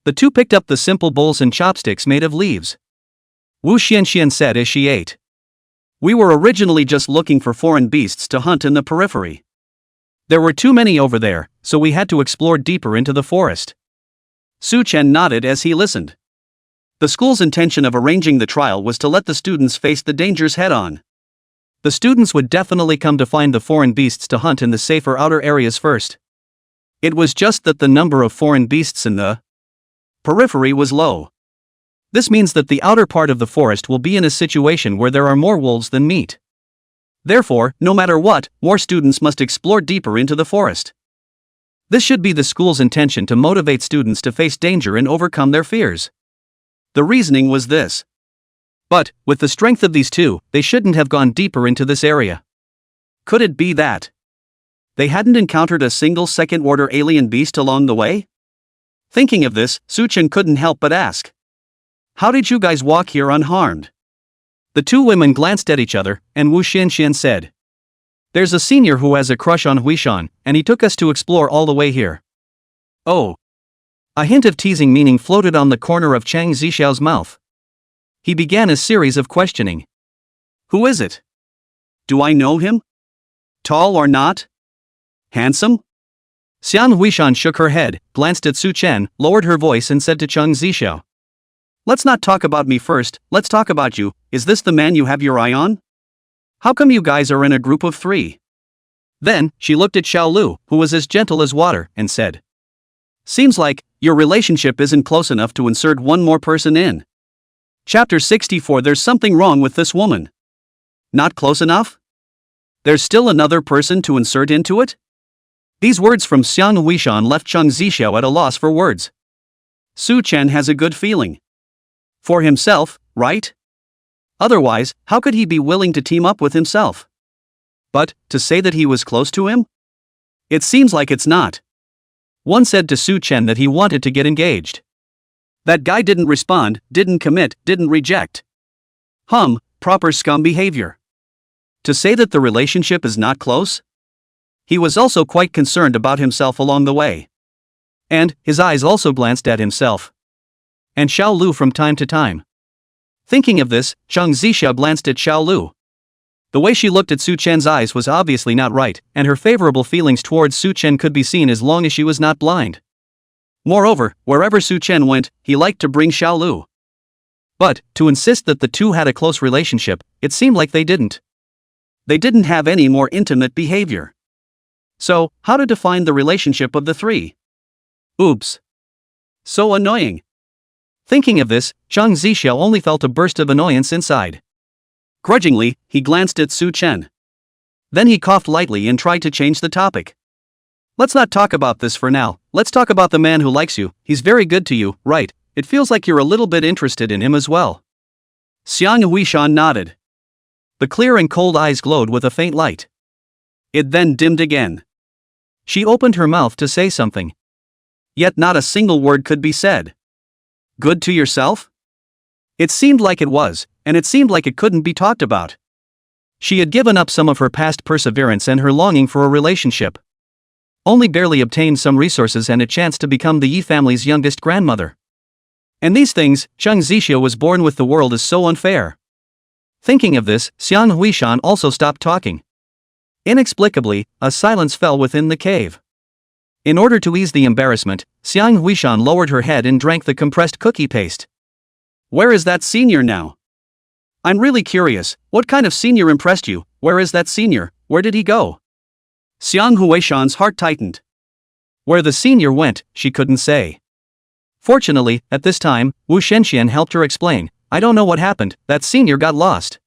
The 2 picked up the simple bowls and chopsticks made of leaves. Wu Xianxian said as she ate. "We were originally just looking for foreign beasts to hunt in the periphery. There were too many over there, so we had to explore deeper into the forest." Su Chen nodded as he listened. The school's intention of arranging the trial was to let the students face the dangers head-on. The students would definitely come to find the foreign beasts to hunt in the safer outer areas first. It was just that the number of foreign beasts in the periphery was low. This means that the outer part of the forest will be in a situation where there are more wolves than meat. Therefore, no matter what, more students must explore deeper into the forest. This should be the school's intention to motivate students to face danger and overcome their fears. The reasoning was this. But, with the strength of these two, they shouldn't have gone deeper into this area. Could it be that they hadn't encountered a single second-order alien beast along the way? Thinking of this, Su Chen couldn't help but ask. How did you guys walk here unharmed? The two women glanced at each other, and Wu Xianxian said. There's a senior who has a crush on Huishan, and he took us to explore all the way here. Oh. A hint of teasing meaning floated on the corner of Chang Zixiao's mouth. He began a series of questioning. Who is it? Do I know him? Tall or not? Handsome? Xian Huishan shook her head, glanced at Su Chen, lowered her voice and said to Chang Zixiao. Let's not talk about me first, let's talk about you. Is this the man you have your eye on? How come you guys are in a group of 3? Then, she looked at Xiao Lu, who was as gentle as water, and said. Seems like your relationship isn't close enough to insert one more person in. Chapter 64. There's something wrong with this woman. Not close enough? There's still another person to insert into it? These words from Xiang Huishan left Chang Zixiao at a loss for words. Su Chen has a good feeling. For himself, right? Otherwise, how could he be willing to team up with himself? But, to say that he was close to him? It seems like it's not. One said to Su Chen that he wanted to get engaged. That guy didn't respond, didn't commit, didn't reject. Proper scum behavior. To say that the relationship is not close? He was also quite concerned about himself along the way. And, his eyes also glanced at himself. And Xiao Lu from time to time. Thinking of this, Chang Zixiao glanced at Xiao Lu. The way she looked at Su Chen's eyes was obviously not right, and her favorable feelings towards Su Chen could be seen as long as she was not blind. Moreover, wherever Su Chen went, he liked to bring Xiao Lu. But, to insist that the two had a close relationship, it seemed like they didn't. They didn't have any more intimate behavior. So, how to define the relationship of the 3? Oops. So annoying. Thinking of this, Chang Zixiao only felt a burst of annoyance inside. Grudgingly, he glanced at Su Chen. Then he coughed lightly and tried to change the topic. Let's not talk about this for now, let's talk about the man who likes you. He's very good to you, right? It feels like you're a little bit interested in him as well. Xiang Huishan nodded. The clear and cold eyes glowed with a faint light. It then dimmed again. She opened her mouth to say something. Yet not a single word could be said. Good to yourself? It seemed like it was, and it seemed like it couldn't be talked about. She had given up some of her past perseverance and her longing for a relationship. Only barely obtained some resources and a chance to become the Yi family's youngest grandmother. And these things, Chang Zixiao was born with. The world is so unfair. Thinking of this, Xiang Huishan also stopped talking. Inexplicably, a silence fell within the cave. In order to ease the embarrassment, Xiang Huishan lowered her head and drank the compressed cookie paste. Where is that senior now? I'm really curious, what kind of senior impressed you? Where is that senior? Where did he go? Xiang Huishan's heart tightened. Where the senior went, she couldn't say. Fortunately, at this time, Wu Xianxian helped her explain. I don't know what happened, that senior got lost.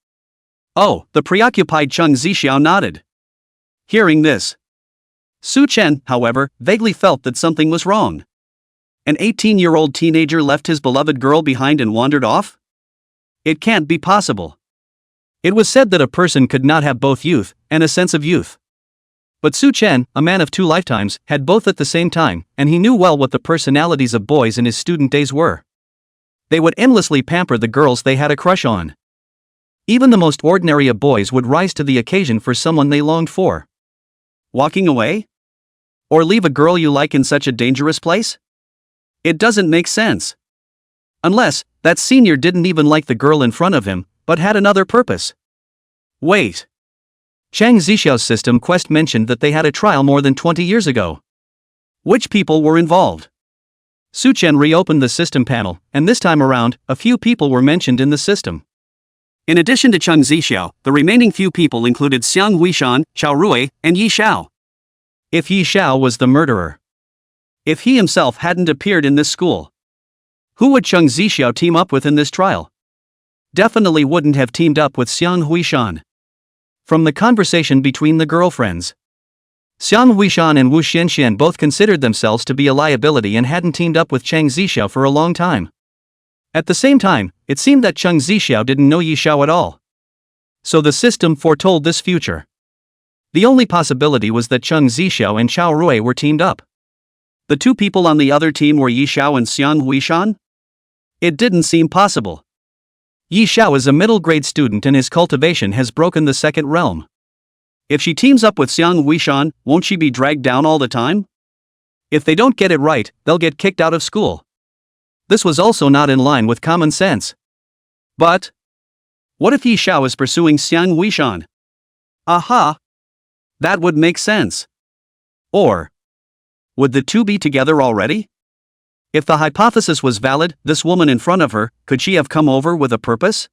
Oh, the preoccupied Chang Zixiao nodded. Hearing this, Su Chen, however, vaguely felt that something was wrong. An 18-year-old teenager left his beloved girl behind and wandered off? It can't be possible. It was said that a person could not have both youth and a sense of youth. But Su Chen, a man of 2 lifetimes, had both at the same time, and he knew well what the personalities of boys in his student days were. They would endlessly pamper the girls they had a crush on. Even the most ordinary of boys would rise to the occasion for someone they longed for. Walking away? Or leave a girl you like in such a dangerous place? It doesn't make sense. Unless, that senior didn't even like the girl in front of him, but had another purpose. Wait. Chang Zixiao's system quest mentioned that they had a trial more than 20 years ago. Which people were involved? Su Chen reopened the system panel, and this time around, a few people were mentioned in the system. In addition to Cheng Zixiao, the remaining few people included Xiang Huishan, Xiao Rui, and Yi Xiao. If Yi Xiao was the murderer. If he himself hadn't appeared in this school. Who would Cheng Zixiao team up with in this trial? Definitely wouldn't have teamed up with Xiang Huishan. From the conversation between the girlfriends, Xiang Huishan and Wu Xianxian both considered themselves to be a liability and hadn't teamed up with Cheng Zixiao for a long time. At the same time, it seemed that Cheng Zixiao didn't know Yi Xiao at all. So the system foretold this future. The only possibility was that Cheng Zixiao and Xiao Rui were teamed up. The two people on the other team were Yi Xiao and Xiang Huishan? It didn't seem possible. Yi Xiao is a middle-grade student and his cultivation has broken the second realm. If she teams up with Xiang Huishan, won't she be dragged down all the time? If they don't get it right, they'll get kicked out of school. This was also not in line with common sense. But what if Yi Xiao is pursuing Xiang Huishan? Aha! That would make sense. Or would the two be together already? If the hypothesis was valid, this woman in front of her, could she have come over with a purpose?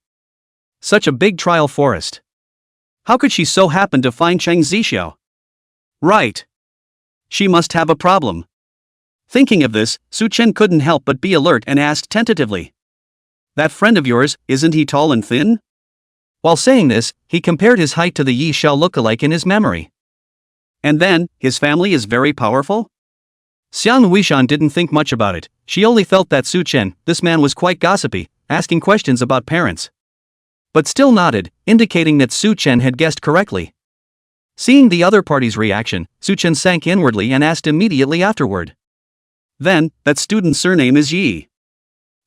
Such a big trial forest. How could she so happen to find Cheng Zixiao? Right. She must have a problem. Thinking of this, Su Chen couldn't help but be alert and asked tentatively. That friend of yours, isn't he tall and thin? While saying this, he compared his height to the Yi Xiao lookalike in his memory. And then, his family is very powerful? Xiang Huishan didn't think much about it. She only felt that Su Chen, this man was quite gossipy, asking questions about parents. But still nodded, indicating that Su Chen had guessed correctly. Seeing the other party's reaction, Su Chen sank inwardly and asked immediately afterward. Then, that student's surname is Yi.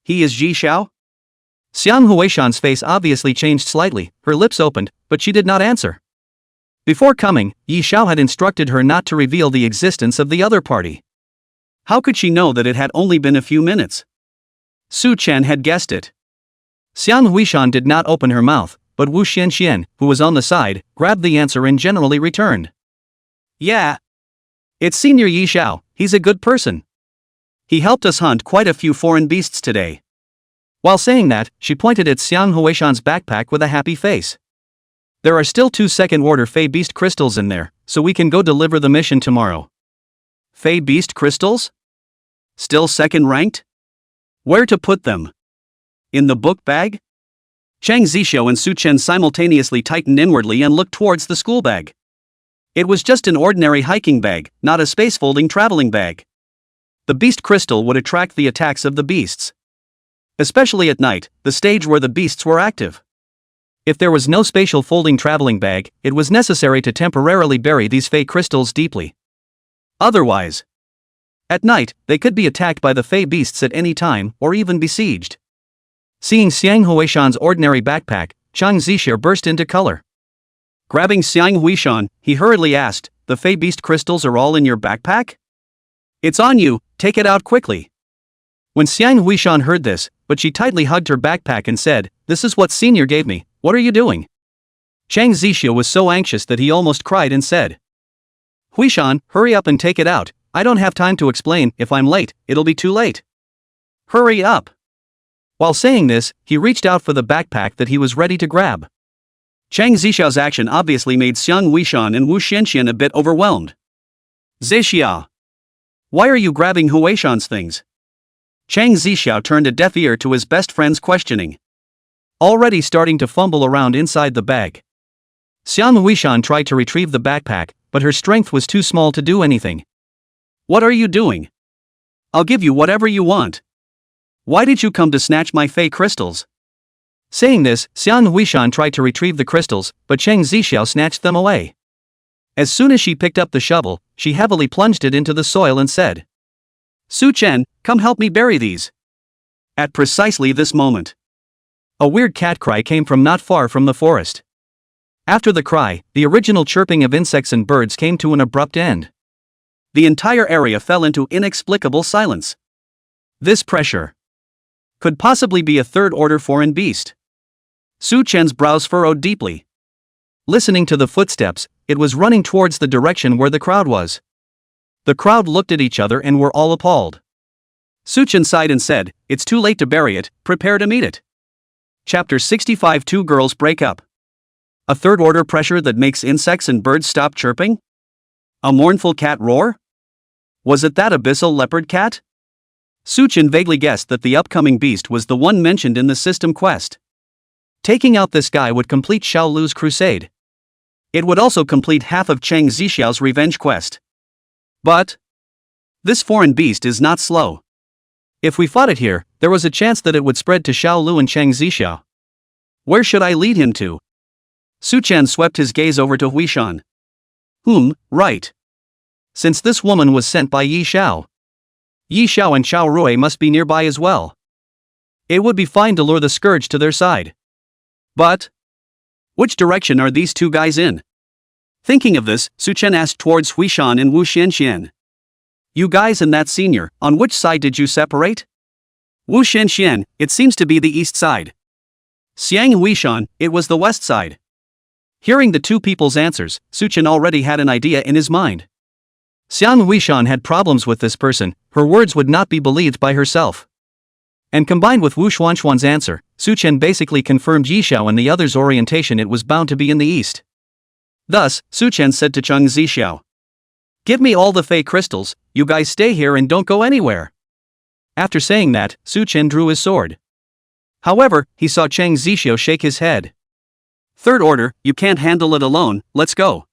He is Yi Xiao? Xiang Huishan's face obviously changed slightly, her lips opened, but she did not answer. Before coming, Yi Xiao had instructed her not to reveal the existence of the other party. How could she know that it had only been a few minutes? Su Chen had guessed it. Xiang Huishan did not open her mouth, but Wu Xianxian, who was on the side, grabbed the answer and generally returned. Yeah. It's Senior Yi Xiao, he's a good person. He helped us hunt quite a few foreign beasts today. While saying that, she pointed at Xiang Huishan's backpack with a happy face. There are still 2 second-order Fey Beast crystals in there, so we can go deliver the mission tomorrow. Fey Beast crystals? Still second-ranked? Where to put them? In the book bag? Cheng Zixiao and Su Chen simultaneously tightened inwardly and looked towards the school bag. It was just an ordinary hiking bag, not a space-folding traveling bag. The beast crystal would attract the attacks of the beasts. Especially at night, the stage where the beasts were active. If there was no spatial folding traveling bag, it was necessary to temporarily bury these Fey crystals deeply. Otherwise, at night, they could be attacked by the Fey beasts at any time, or even besieged. Seeing Xiang Huishan's ordinary backpack, Cheng Zixiao burst into color. Grabbing Xiang Huishan, he hurriedly asked, "The Fey beast crystals are all in your backpack? It's on you, take it out quickly." When Xiang Huishan heard this, but she tightly hugged her backpack and said, "This is what Senior gave me, what are you doing?" Cheng Zixiao was so anxious that he almost cried and said, "Huishan, hurry up and take it out, I don't have time to explain, if I'm late, it'll be too late. Hurry up." While saying this, he reached out for the backpack that he was ready to grab. Cheng Zixiao's action obviously made Xiang Huishan and Wu Xianxian a bit overwhelmed. "Zixia! Why are you grabbing Huishan's things?" Cheng Zixiao turned a deaf ear to his best friend's questioning. Already starting to fumble around inside the bag. Xiang Huishan tried to retrieve the backpack, but her strength was too small to do anything. "What are you doing? I'll give you whatever you want. Why did you come to snatch my Fey crystals?" Saying this, Xiang Huishan tried to retrieve the crystals, but Cheng Zixiao snatched them away. As soon as she picked up the shovel, she heavily plunged it into the soil and said, "Su Chen, come help me bury these." At precisely this moment, a weird cat cry came from not far from the forest. After the cry, the original chirping of insects and birds came to an abrupt end. The entire area fell into inexplicable silence. This pressure could possibly be a third-order foreign beast. Su Chen's brows furrowed deeply. Listening to the footsteps, it was running towards the direction where the crowd was. The crowd looked at each other and were all appalled. Su Chen sighed and said, "It's too late to bury it, prepare to meet it." Chapter 65. Two girls break up. A third-order pressure that makes insects and birds stop chirping? A mournful cat roar? Was it that abyssal leopard cat? Su Chen vaguely guessed that the upcoming beast was the one mentioned in the system quest. Taking out this guy would complete Xiao Lu's crusade. It would also complete half of Chang Zixiao's revenge quest. But this foreign beast is not slow. If we fought it here, there was a chance that it would spread to Xiao Lu and Chang Zixiao. Where should I lead him to? Su Chen swept his gaze over to Huishan. Right. Since this woman was sent by Yi Xiao and Xiao Rui must be nearby as well. It would be fine to lure the scourge to their side. But which direction are these two guys in? Thinking of this, Su Chen asked towards Huishan and Wu Xianxian. You guys and that senior, on which side did you separate? Wu Xianxian, it seems to be the east side. Xiang Huishan, it was the west side. Hearing the two people's answers, Su Chen already had an idea in his mind. Xiang Huishan had problems with this person, her words would not be believed by herself. And combined with Wu Xuanxuan's answer, Su Chen basically confirmed Yi Xiao and the other's orientation, it was bound to be in the east. Thus, Su Chen said to Chang Zixiao. Give me all the fey crystals, you guys stay here and don't go anywhere. After saying that, Su Chen drew his sword. However, he saw Chang Zixiao shake his head. Third order, you can't handle it alone, let's go.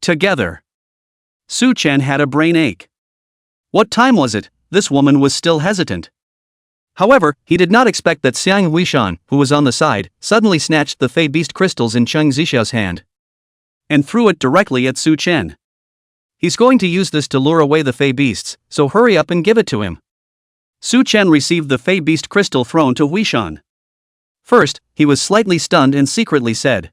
Together. Su Chen had a brain ache. What time was it? This woman was still hesitant. However, he did not expect that Xiang Huishan, who was on the side, suddenly snatched the fey beast crystals in Chang Zixiao's hand and threw it directly at Su Chen. He's going to use this to lure away the fey beasts, so hurry up and give it to him. Su Chen received the fey beast crystal thrown to Huishan. First, he was slightly stunned and secretly said.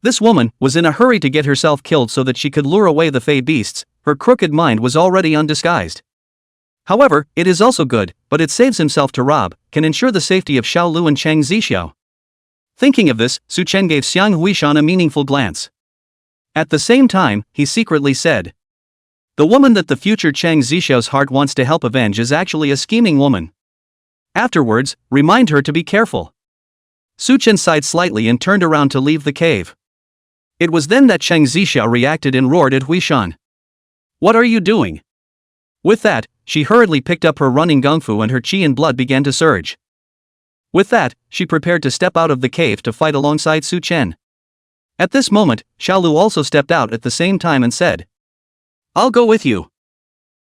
This woman was in a hurry to get herself killed so that she could lure away the fey beasts, her crooked mind was already undisguised. However, it is also good, but it saves himself to rob, can ensure the safety of Xiao Lu and Chang Zixiao. Thinking of this, Su Chen gave Xiang Huishan a meaningful glance. At the same time, he secretly said. The woman that the future Chang Zixiao's heart wants to help avenge is actually a scheming woman. Afterwards, remind her to be careful. Su Chen sighed slightly and turned around to leave the cave. It was then that Chang Zixiao reacted and roared at Huishan. What are you doing? With that, she hurriedly picked up her running gungfu and her qi and blood began to surge. With that, she prepared to step out of the cave to fight alongside Su Chen. At this moment, Xiao Lu also stepped out at the same time and said, I'll go with you.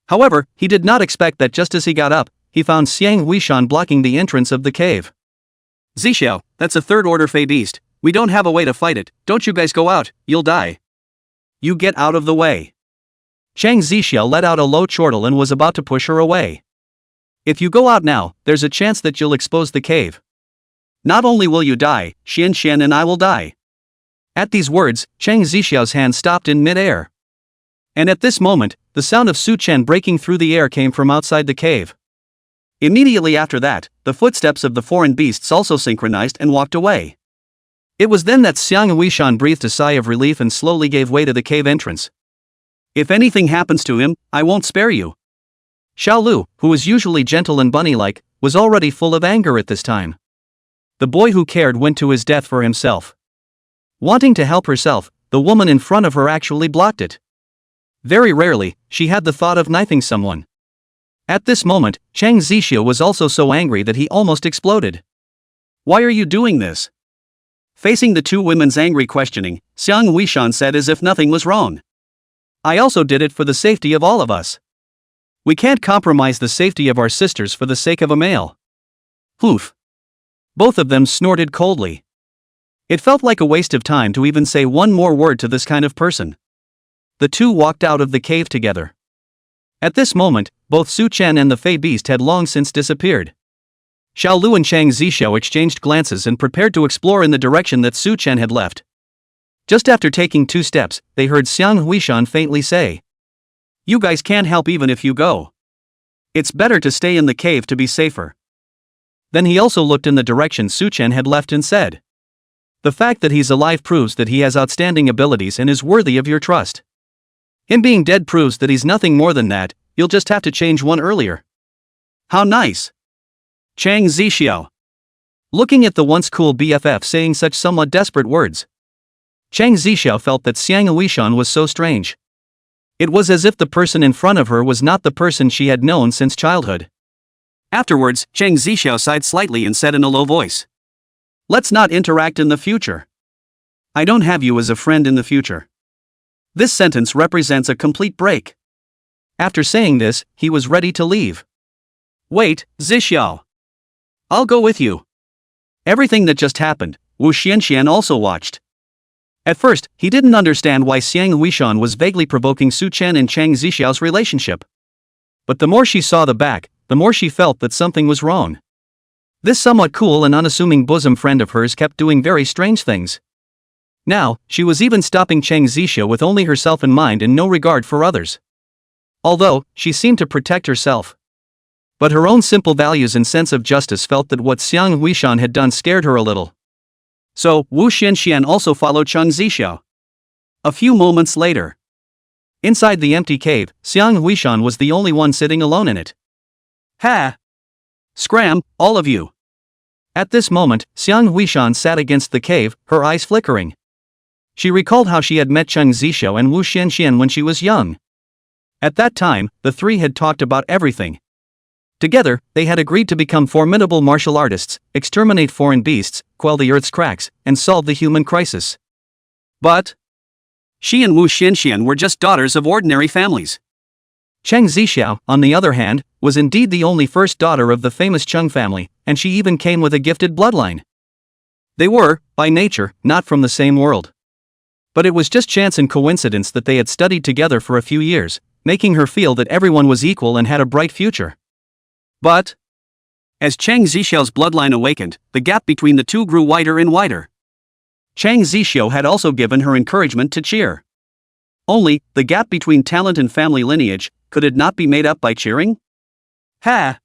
However, he did not expect that just as he got up, he found Xiang Huishan blocking the entrance of the cave. Zixiao, that's a third-order fey beast, we don't have a way to fight it, don't you guys go out, you'll die. You get out of the way. Chang Zixiao let out a low chortle and was about to push her away. If you go out now, there's a chance that you'll expose the cave. Not only will you die, Xian and I will die. At these words, Chang Zixiao's hand stopped in mid-air. And at this moment, the sound of Su Chen breaking through the air came from outside the cave. Immediately after that, the footsteps of the foreign beasts also synchronized and walked away. It was then that Xiang Huishan breathed a sigh of relief and slowly gave way to the cave entrance. If anything happens to him, I won't spare you. Xiao Lu, who was usually gentle and bunny-like, was already full of anger at this time. The boy who cared went to his death for himself. Wanting to help herself, the woman in front of her actually blocked it. Very rarely, she had the thought of knifing someone. At this moment, Chang Zixiao was also so angry that he almost exploded. Why are you doing this? Facing the two women's angry questioning, Xiang Huishan said as if nothing was wrong. I also did it for the safety of all of us. We can't compromise the safety of our sisters for the sake of a male. Poof. Both of them snorted coldly. It felt like a waste of time to even say one more word to this kind of person. The two walked out of the cave together. At this moment, both Su Chen and the fey beast had long since disappeared. Xiao Lu and Chang Zixiao exchanged glances and prepared to explore in the direction that Su Chen had left. Just after taking 2 steps, they heard Xiang Huishan faintly say, You guys can't help even if you go. It's better to stay in the cave to be safer. Then he also looked in the direction Su Chen had left and said, The fact that he's alive proves that he has outstanding abilities and is worthy of your trust. Him being dead proves that he's nothing more than that, you'll just have to change one earlier. How nice. Chang Zixiao. Looking at the once cool BFF saying such somewhat desperate words, Chang Zixiao felt that Xiang Yueyao was so strange. It was as if the person in front of her was not the person she had known since childhood. Afterwards, Chang Zixiao sighed slightly and said in a low voice, "Let's not interact in the future. I don't have you as a friend in the future." This sentence represents a complete break. After saying this, he was ready to leave. "Wait, Zixiao. I'll go with you." Everything that just happened, Wu Xianxian also watched. At first, he didn't understand why Xiang Yueyao was vaguely provoking Su Chen and Chang Zixiao's relationship. But the more she saw the back, the more she felt that something was wrong. This somewhat cool and unassuming bosom friend of hers kept doing very strange things. Now, she was even stopping Chang Zixiao with only herself in mind and no regard for others. Although, she seemed to protect herself. But her own simple values and sense of justice felt that what Xiang Yueyao had done scared her a little. So, Wu Xianxian also followed Chang Zixiao. A few moments later, inside the empty cave, Xiang Yueyao was the only one sitting alone in it. "Ha! Scram, all of you!" At this moment, Xiang Yueyao sat against the cave, her eyes flickering. She recalled how she had met Chang Zixiao and Wu Xianxian when she was young. At that time, the three had talked about everything. Together, they had agreed to become formidable martial artists, exterminate foreign beasts, quell the earth's cracks, and solve the human crisis. But she and Wu Xianxian were just daughters of ordinary families. Chang Zixiao, on the other hand, was indeed the only first daughter of the famous Cheng family, and she even came with a gifted bloodline. They were, by nature, not from the same world. But it was just chance and coincidence that they had studied together for a few years, making her feel that everyone was equal and had a bright future. But as Chang Zixiao's bloodline awakened, the gap between the two grew wider and wider. Chang Zixiao had also given her encouragement to cheer. Only, the gap between talent and family lineage, could it not be made up by cheering? Ha!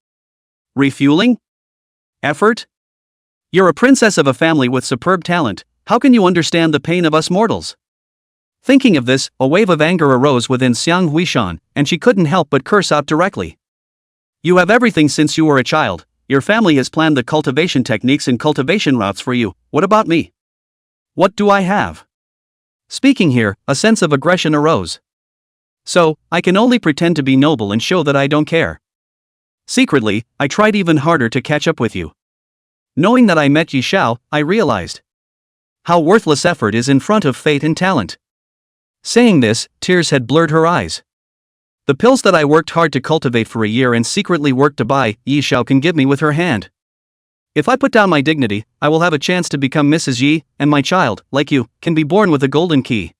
Refueling? Effort? You're a princess of a family with superb talent, how can you understand the pain of us mortals? Thinking of this, a wave of anger arose within Xiang Yueyao, and she couldn't help but curse out directly. "You have everything since you were a child, your family has planned the cultivation techniques and cultivation routes for you, what about me? What do I have?" Speaking here, a sense of aggression arose. "So, I can only pretend to be noble and show that I don't care. Secretly, I tried even harder to catch up with you. Knowing that I met Yi Shao, I realized how worthless effort is in front of fate and talent." Saying this, tears had blurred her eyes. "The pills that I worked hard to cultivate for a year and secretly worked to buy, Yi Shao can give me with her hand. If I put down my dignity, I will have a chance to become Mrs. Yi, and my child, like you, can be born with a golden key."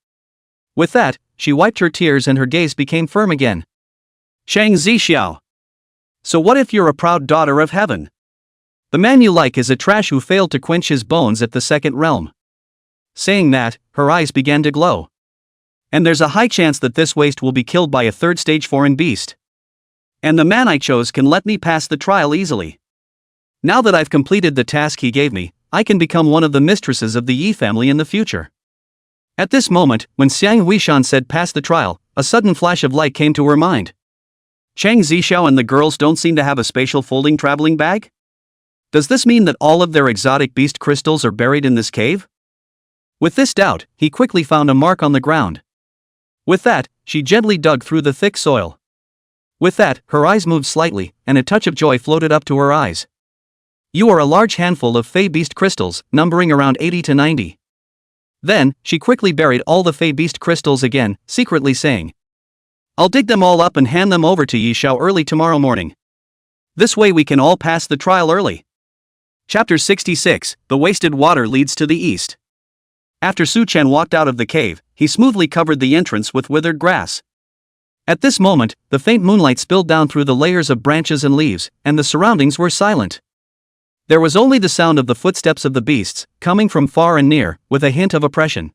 With that, she wiped her tears and her gaze became firm again. "Chang Zixiao. So what if you're a proud daughter of heaven? The man you like is a trash who failed to quench his bones at the second realm." Saying that, her eyes began to glow. "And there's a high chance that this waste will be killed by a third-stage foreign beast. And the man I chose can let me pass the trial easily. Now that I've completed the task he gave me, I can become one of the mistresses of the Yi family in the future." At this moment, when Xiang Yueyao said pass the trial, a sudden flash of light came to her mind. Chang Zixiao and the girls don't seem to have a spatial folding traveling bag? Does this mean that all of their exotic beast crystals are buried in this cave? With this doubt, he quickly found a mark on the ground. With that, she gently dug through the thick soil. With that, her eyes moved slightly, and a touch of joy floated up to her eyes. "You are a large handful of Fey Beast crystals, numbering around 80 to 90. Then, she quickly buried all the Fey Beast crystals again, secretly saying, "I'll dig them all up and hand them over to Yi Shao early tomorrow morning. This way we can all pass the trial early." Chapter 66, The Wasted Water Leads to the East. After Su Chen walked out of the cave, he smoothly covered the entrance with withered grass. At this moment, the faint moonlight spilled down through the layers of branches and leaves, and the surroundings were silent. There was only the sound of the footsteps of the beasts, coming from far and near, with a hint of oppression.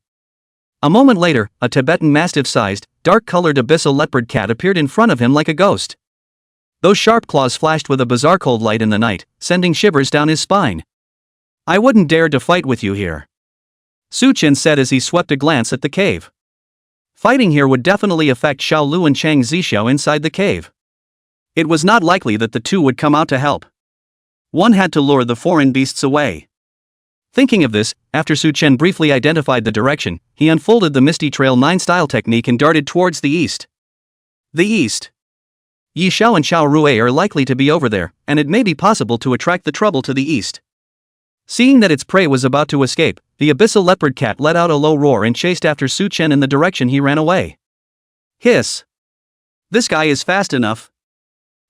A moment later, a Tibetan mastiff-sized, dark-colored abyssal leopard cat appeared in front of him like a ghost. Those sharp claws flashed with a bizarre cold light in the night, sending shivers down his spine. "I wouldn't dare to fight with you here," Su Chen said as he swept a glance at the cave. Fighting here would definitely affect Xiao Lu and Chang Zixiao inside the cave. It was not likely that the two would come out to help. One had to lure the foreign beasts away. Thinking of this, after Su Chen briefly identified the direction, he unfolded the Misty Trail 9 style technique and darted towards the east. The east. Yi Xiao and Xiao Rui are likely to be over there, and it may be possible to attract the trouble to the east. Seeing that its prey was about to escape, the abyssal leopard cat let out a low roar and chased after Su Chen in the direction he ran away. Hiss! This guy is fast enough.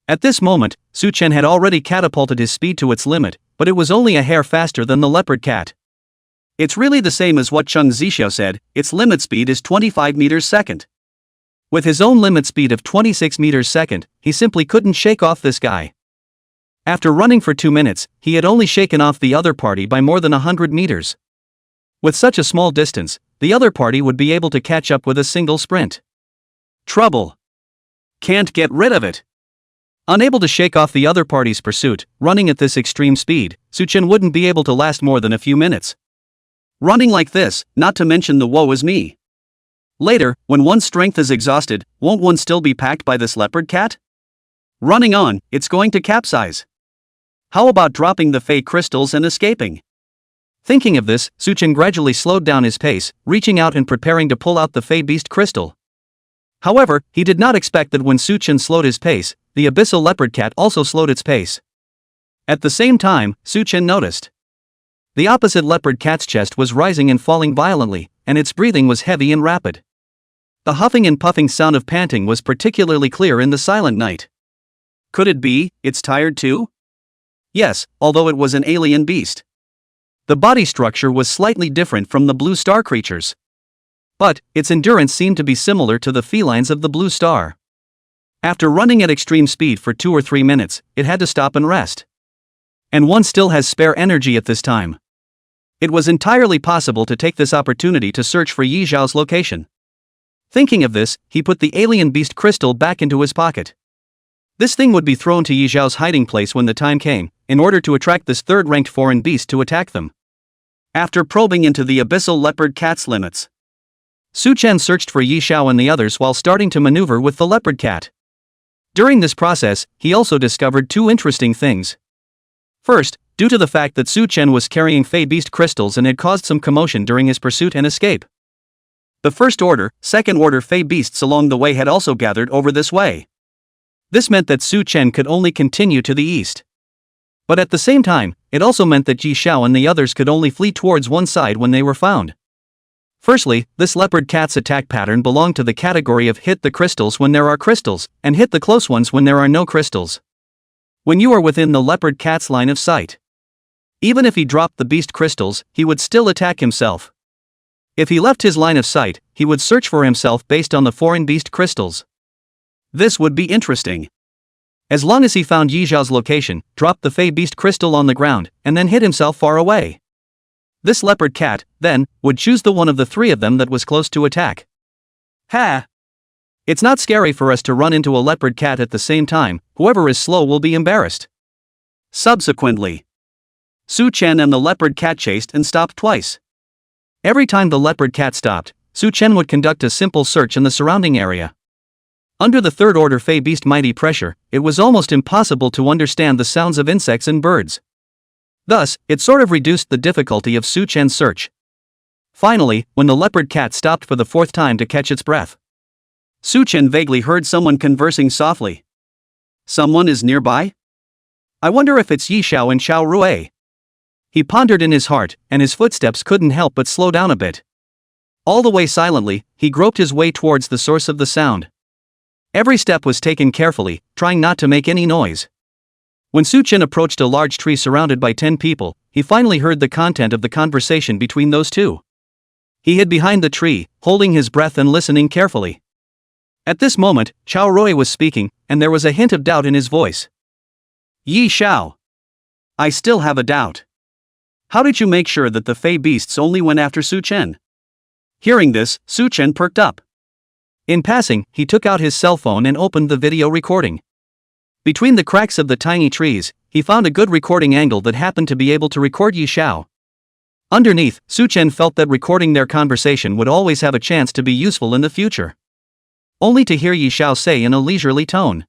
At this moment, Su Chen had already catapulted his speed to its limit, but it was only a hair faster than the leopard cat. It's really the same as what Cheng Zixiao said, its limit speed is 25 meters second. With his own limit speed of 26 meters second, he simply couldn't shake off this guy. After running for 2 minutes, he had only shaken off the other party by more than 100 meters. With such a small distance, the other party would be able to catch up with a single sprint. Trouble. Can't get rid of it. Unable to shake off the other party's pursuit, running at this extreme speed, Su Chen wouldn't be able to last more than a few minutes. Running like this, not to mention the woe is me. Later, when one's strength is exhausted, won't one still be packed by this leopard cat? Running on, it's going to capsize. How about dropping the fey crystals and escaping? Thinking of this, Su Chen gradually slowed down his pace, reaching out and preparing to pull out the fey beast crystal. However, he did not expect that when Su Chen slowed his pace, the abyssal leopard cat also slowed its pace. At the same time, Su Chen noticed. The opposite leopard cat's chest was rising and falling violently, and its breathing was heavy and rapid. The huffing and puffing sound of panting was particularly clear in the silent night. Could it be, it's tired too? Yes, although it was an alien beast. The body structure was slightly different from the blue star creatures. But, its endurance seemed to be similar to the felines of the blue star. After running at extreme speed for 2 or 3 minutes, it had to stop and rest. And one still has spare energy at this time. It was entirely possible to take this opportunity to search for Yi Xiao's location. Thinking of this, he put the alien beast crystal back into his pocket. This thing would be thrown to Yi Xiao's hiding place when the time came, in order to attract this third-ranked foreign beast to attack them. After probing into the abyssal leopard cat's limits, Su Chen searched for Yi Xiao and the others while starting to maneuver with the leopard cat. During this process, he also discovered 2 interesting things. First, due to the fact that Su Chen was carrying fey beast crystals and had caused some commotion during his pursuit and escape. The first order, second order fey beasts along the way had also gathered over this way. This meant that Su Chen could only continue to the east. But at the same time, it also meant that Yi Xiao and the others could only flee towards one side when they were found. Firstly, this leopard cat's attack pattern belonged to the category of hit the crystals when there are crystals, and hit the close ones when there are no crystals. When you are within the leopard cat's line of sight, even if he dropped the beast crystals, he would still attack himself. If he left his line of sight, he would search for himself based on the foreign beast crystals. This would be interesting. As long as he found Yi Xiao's location, dropped the fey beast crystal on the ground, and then hid himself far away. This leopard cat, then, would choose the one of the 3 of them that was close to attack. Ha! It's not scary for us to run into a leopard cat at the same time, whoever is slow will be embarrassed. Subsequently, Su Chen and the leopard cat chased and stopped twice. Every time the leopard cat stopped, Su Chen would conduct a simple search in the surrounding area. Under the third order fey beast mighty pressure, it was almost impossible to understand the sounds of insects and birds. Thus, it sort of reduced the difficulty of Su Chen's search. Finally, when the leopard cat stopped for the 4th time to catch its breath, Su Chen vaguely heard someone conversing softly. Someone is nearby? I wonder if it's Yi Xiao and Xiao Rui. He pondered in his heart, and his footsteps couldn't help but slow down a bit. All the way silently, he groped his way towards the source of the sound. Every step was taken carefully, trying not to make any noise. When Su Chen approached a large tree surrounded by 10 people, he finally heard the content of the conversation between those 2. He hid behind the tree, holding his breath and listening carefully. At this moment, Xiao Rui was speaking, and there was a hint of doubt in his voice. Yi Xiao. I still have a doubt. How did you make sure that the fey beasts only went after Su Chen? Hearing this, Su Chen perked up. In passing, he took out his cell phone and opened the video recording. Between the cracks of the tiny trees, he found a good recording angle that happened to be able to record Yi Xiao. Underneath, Su Chen felt that recording their conversation would always have a chance to be useful in the future. Only to hear Yi Xiao say in a leisurely tone.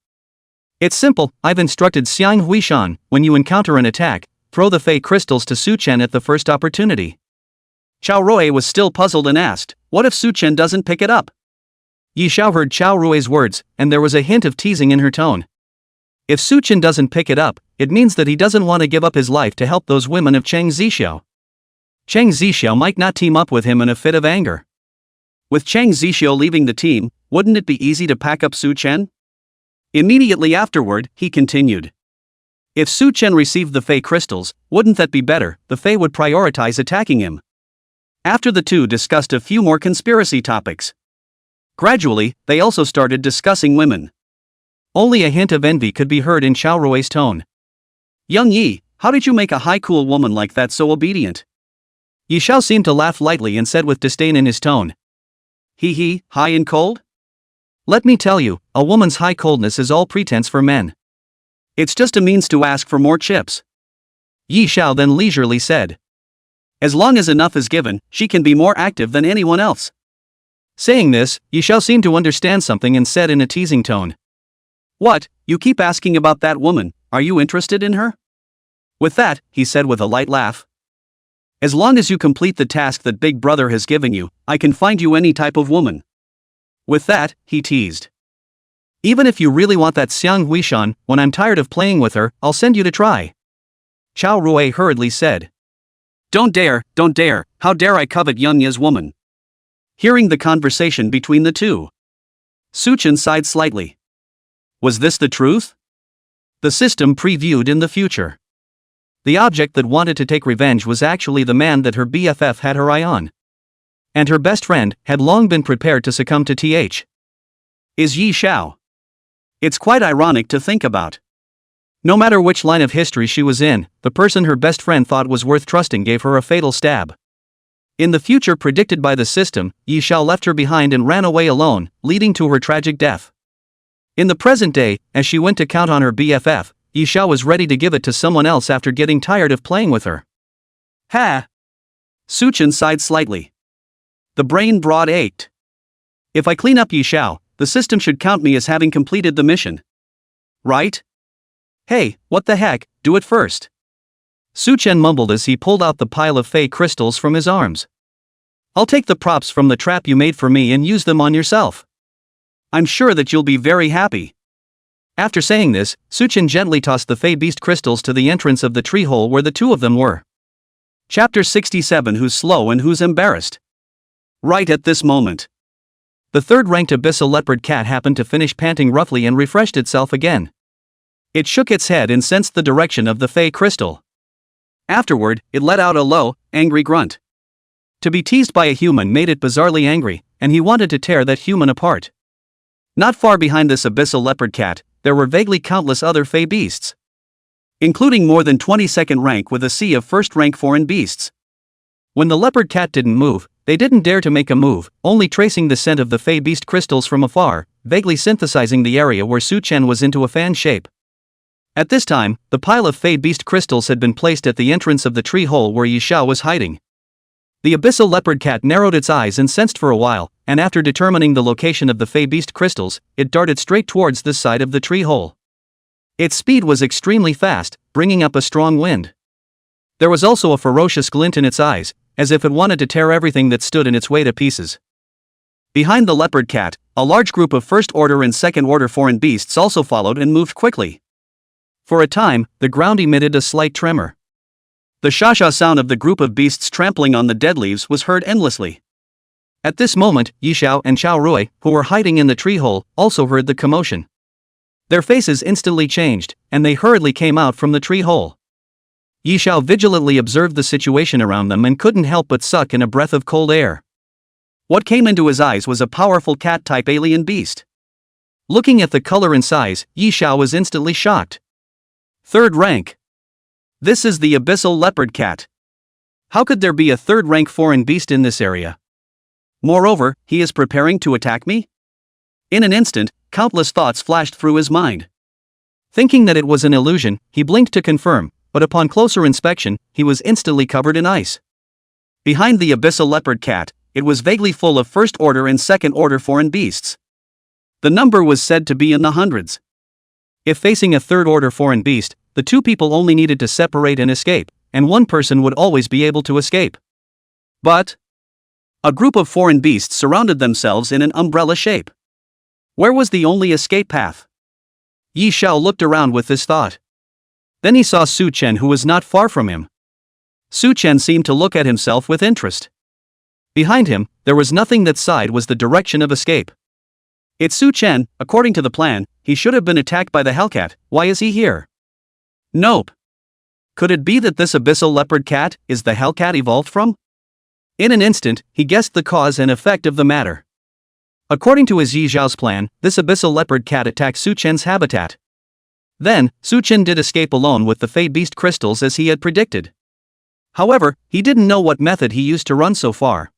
It's simple, I've instructed Xiang Huishan, when you encounter an attack, throw the Fey crystals to Su Chen at the first opportunity. Xiao Rui was still puzzled and asked, what if Su Chen doesn't pick it up? Yi Xiao heard Xiao Rui's words, and there was a hint of teasing in her tone. If Su Chen doesn't pick it up, it means that he doesn't want to give up his life to help those women of Cheng Zixiao. Cheng Zixiao might not team up with him in a fit of anger. With Cheng Zixiao leaving the team, wouldn't it be easy to pack up Su Chen? Immediately afterward, he continued. If Su Chen received the Fey crystals, wouldn't that be better? The Fey would prioritize attacking him. After the two discussed a few more conspiracy topics. Gradually, they also started discussing women. Only a hint of envy could be heard in Xiao Rui's tone. Young Yi, how did you make a high cool woman like that so obedient? Yi Xiao seemed to laugh lightly and said with disdain in his tone. Hee, high and cold? Let me tell you, a woman's high coldness is all pretense for men. It's just a means to ask for more chips. Yi Xiao then leisurely said. As long as enough is given, she can be more active than anyone else. Saying this, Yi Xiao seemed to understand something and said in a teasing tone. What, you keep asking about that woman, are you interested in her? With that, he said with a light laugh. As long as you complete the task that Big Brother has given you, I can find you any type of woman. With that, he teased. Even if you really want that Xiang Huishan, when I'm tired of playing with her, I'll send you to try. Xiao Rui hurriedly said. Don't dare, how dare I covet Young Ye's woman? Hearing the conversation between the two, Su Chen sighed slightly. Was this the truth? The system previewed in the future. The object that wanted to take revenge was actually the man that her BFF had her eye on. And her best friend had long been prepared to succumb to Th. Is Yi Xiao. It's quite ironic to think about. No matter which line of history she was in, the person her best friend thought was worth trusting gave her a fatal stab. In the future predicted by the system, Yi Xiao left her behind and ran away alone, leading to her tragic death. In the present day, as she went to count on her BFF, Yi Xiao was ready to give it to someone else after getting tired of playing with her. Ha! Su Chen sighed slightly. The brain broad ached. If I clean up Yi Xiao, the system should count me as having completed the mission. Right? Hey, what the heck, do it first. Su Chen mumbled as he pulled out the pile of Fey crystals from his arms. I'll take the props from the trap you made for me and use them on yourself. I'm sure that you'll be very happy. After saying this, Su Chen gently tossed the Fey beast crystals to the entrance of the tree hole where the two of them were. Chapter 67. Who's slow and who's embarrassed? Right at this moment, the third-ranked abyssal leopard cat happened to finish panting roughly and refreshed itself again. It shook its head and sensed the direction of the Fey crystal. Afterward, it let out a low, angry grunt. To be teased by a human made it bizarrely angry, and he wanted to tear that human apart. Not far behind this abyssal leopard cat, there were vaguely countless other Fey beasts, including more than 22nd rank with a sea of first-rank foreign beasts. When the leopard cat didn't move, they didn't dare to make a move, only tracing the scent of the Fey beast crystals from afar, vaguely synthesizing the area where Su Chen was into a fan shape. At this time, the pile of Fey beast crystals had been placed at the entrance of the tree hole where Yi Xiao was hiding. The abyssal leopard cat narrowed its eyes and sensed for a while, and after determining the location of the Fey beast crystals, it darted straight towards this side of the tree hole. Its speed was extremely fast, bringing up a strong wind. There was also a ferocious glint in its eyes, as if it wanted to tear everything that stood in its way to pieces. Behind the leopard cat, a large group of first-order and second-order foreign beasts also followed and moved quickly. For a time, the ground emitted a slight tremor. The sha-sha sound of the group of beasts trampling on the dead leaves was heard endlessly. At this moment, Yi Xiao and Xiao Rui, who were hiding in the tree hole, also heard the commotion. Their faces instantly changed, and they hurriedly came out from the tree hole. Yi Xiao vigilantly observed the situation around them and couldn't help but suck in a breath of cold air. What came into his eyes was a powerful cat-type alien beast. Looking at the color and size, Yi Xiao was instantly shocked. Third rank. This is the abyssal leopard cat. How could there be a third-rank foreign beast in this area? Moreover, he is preparing to attack me? In an instant, countless thoughts flashed through his mind. Thinking that it was an illusion, he blinked to confirm, but upon closer inspection, he was instantly covered in ice. Behind the abyssal leopard cat, it was vaguely full of first-order and second-order foreign beasts. The number was said to be in the hundreds. If facing a third-order foreign beast, the two people only needed to separate and escape, and one person would always be able to escape. But a group of foreign beasts surrounded themselves in an umbrella shape. Where was the only escape path? Yi Xiao looked around with this thought. Then he saw Su Chen, who was not far from him. Su Chen seemed to look at himself with interest. Behind him, there was nothing. That side was the direction of escape. It's Su Chen. According to the plan, he should have been attacked by the Hellcat. Why is he here? Nope. Could it be that this abyssal leopard cat is the Hellcat evolved from? In an instant, he guessed the cause and effect of the matter. According to his Yi Xiao's plan, this abyssal leopard cat attacked Su Chen's habitat. Then, Su Chen did escape alone with the Fey Beast crystals as he had predicted. However, he didn't know what method he used to run so far.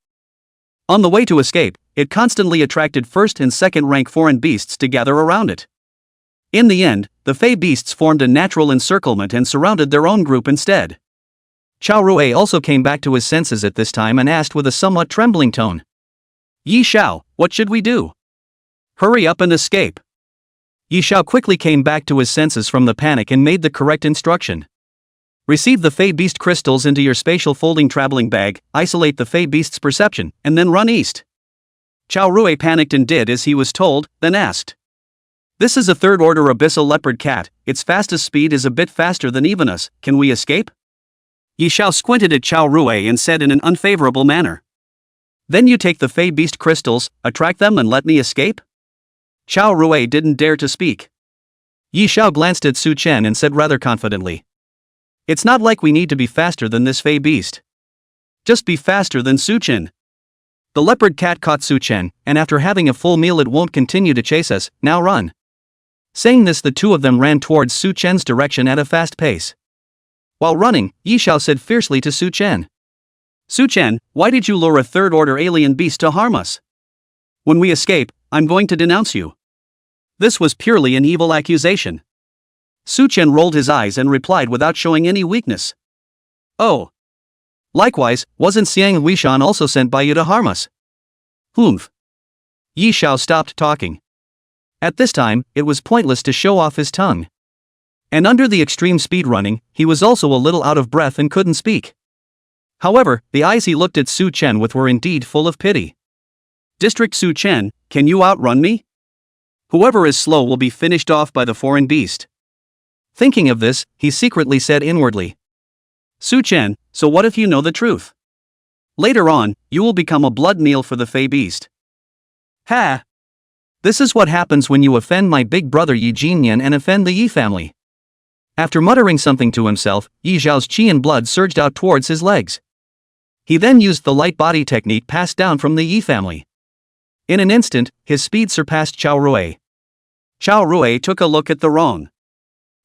On the way to escape, it constantly attracted first and second rank foreign beasts to gather around it. In the end, the Fey Beasts formed a natural encirclement and surrounded their own group instead. Xiao Lu also came back to his senses at this time and asked with a somewhat trembling tone. Yi Xiao, what should we do? Hurry up and escape. Yi Xiao quickly came back to his senses from the panic and made the correct instruction. Receive the Fey Beast crystals into your spatial folding traveling bag, isolate the Fey Beast's perception, and then run east. Xiao Lu panicked and did as he was told, then asked. This is a third-order abyssal leopard cat, its fastest speed is a bit faster than even us, can we escape? Yi Xiao squinted at Xiao Lu and said in an unfavorable manner. Then you take the Fey Beast crystals, attract them and let me escape? Xiao Lu didn't dare to speak. Yi Xiao glanced at Su Chen and said rather confidently. It's not like we need to be faster than this Fey Beast. Just be faster than Su Chen. The leopard cat caught Su Chen, and after having a full meal it won't continue to chase us, now run. Saying this, the two of them ran towards Su Chen's direction at a fast pace. While running, Yi Xiao said fiercely to Su Chen. Su Chen, why did you lure a third-order alien beast to harm us? When we escape, I'm going to denounce you. This was purely an evil accusation. Su Chen rolled his eyes and replied without showing any weakness. Oh. Likewise, wasn't Xiang Weishan also sent by you to harm us? Humph. Yi Xiao stopped talking. At this time, it was pointless to show off his tongue. And under the extreme speed running, he was also a little out of breath and couldn't speak. However, the eyes he looked at Su Chen with were indeed full of pity. District Su Chen, can you outrun me? Whoever is slow will be finished off by the foreign beast. Thinking of this, he secretly said inwardly. Su Chen, so what if you know the truth? Later on, you will become a blood meal for the Fey Beast. Ha! This is what happens when you offend my big brother Yi Jinyan and offend the Yi family. After muttering something to himself, Yi Xiao's qi and blood surged out towards his legs. He then used the light body technique passed down from the Yi family. In an instant, his speed surpassed Xiao Lu. Xiao Lu took a look at the wrong.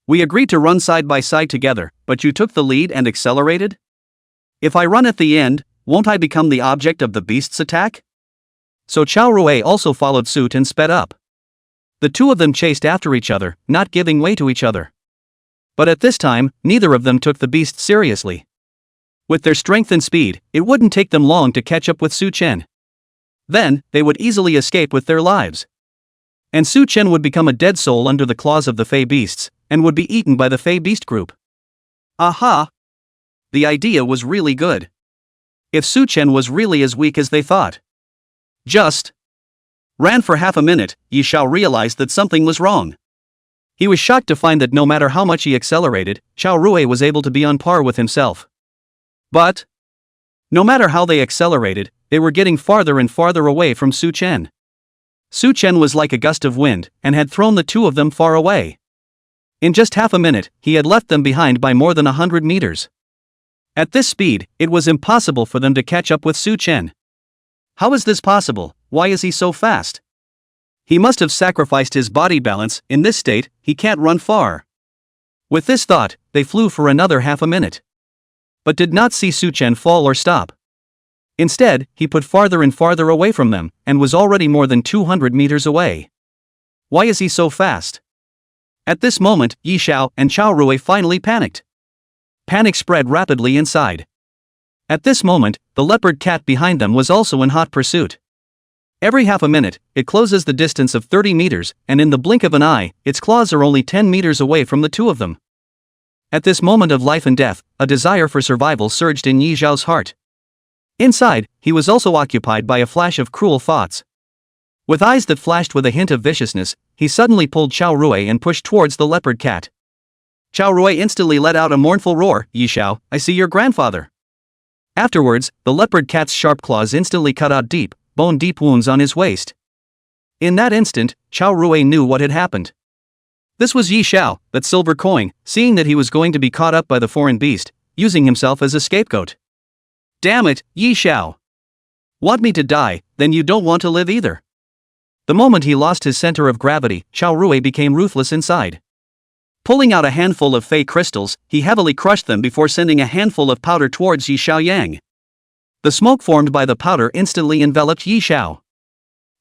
We agreed to run side by side together, but you took the lead and accelerated? If I run at the end, won't I become the object of the beast's attack? So Xiao Lu also followed suit and sped up. The two of them chased after each other, not giving way to each other. But at this time, neither of them took the beast seriously. With their strength and speed, it wouldn't take them long to catch up with Su Chen. Then, they would easily escape with their lives. And Su Chen would become a dead soul under the claws of the Fey Beasts, and would be eaten by the Fey Beast group. Aha! The idea was really good. If Su Chen was really as weak as they thought. Just ran for half a minute, Yi Xiao realized that something was wrong. He was shocked to find that no matter how much he accelerated, Xiao Lu was able to be on par with himself. But no matter how they accelerated, they were getting farther and farther away from Su Chen. Su Chen was like a gust of wind, and had thrown the two of them far away. In just half a minute, he had left them behind by more than 100 meters. At this speed, it was impossible for them to catch up with Su Chen. How is this possible? Why is he so fast? He must have sacrificed his body balance. In this state, he can't run far. With this thought, they flew for another half a minute. But did not see Su Chen fall or stop. Instead, he put farther and farther away from them, and was already more than 200 meters away. Why is he so fast? At this moment, Yi Xiao and Xiao Lu finally panicked. Panic spread rapidly inside. At this moment, the leopard cat behind them was also in hot pursuit. Every half a minute, it closes the distance of 30 meters, and in the blink of an eye, its claws are only 10 meters away from the two of them. At this moment of life and death, a desire for survival surged in Yi Xiao's heart. Inside, he was also occupied by a flash of cruel thoughts. With eyes that flashed with a hint of viciousness, he suddenly pulled Xiao Rui and pushed towards the leopard cat. Xiao Rui instantly let out a mournful roar. "Yi Xiao, I see your grandfather." Afterwards, the leopard cat's sharp claws instantly cut out deep, bone-deep wounds on his waist. In that instant, Xiao Rui knew what had happened. This was Yi Xiao, that silver coin, seeing that he was going to be caught up by the foreign beast, using himself as a scapegoat. "Damn it, Yi Xiao! Want me to die, then you don't want to live either." The moment he lost his center of gravity, Xiao Rui became ruthless inside. Pulling out a handful of fey crystals, he heavily crushed them before sending a handful of powder towards Yi Xiaoyang. The smoke formed by the powder instantly enveloped Yi Xiao.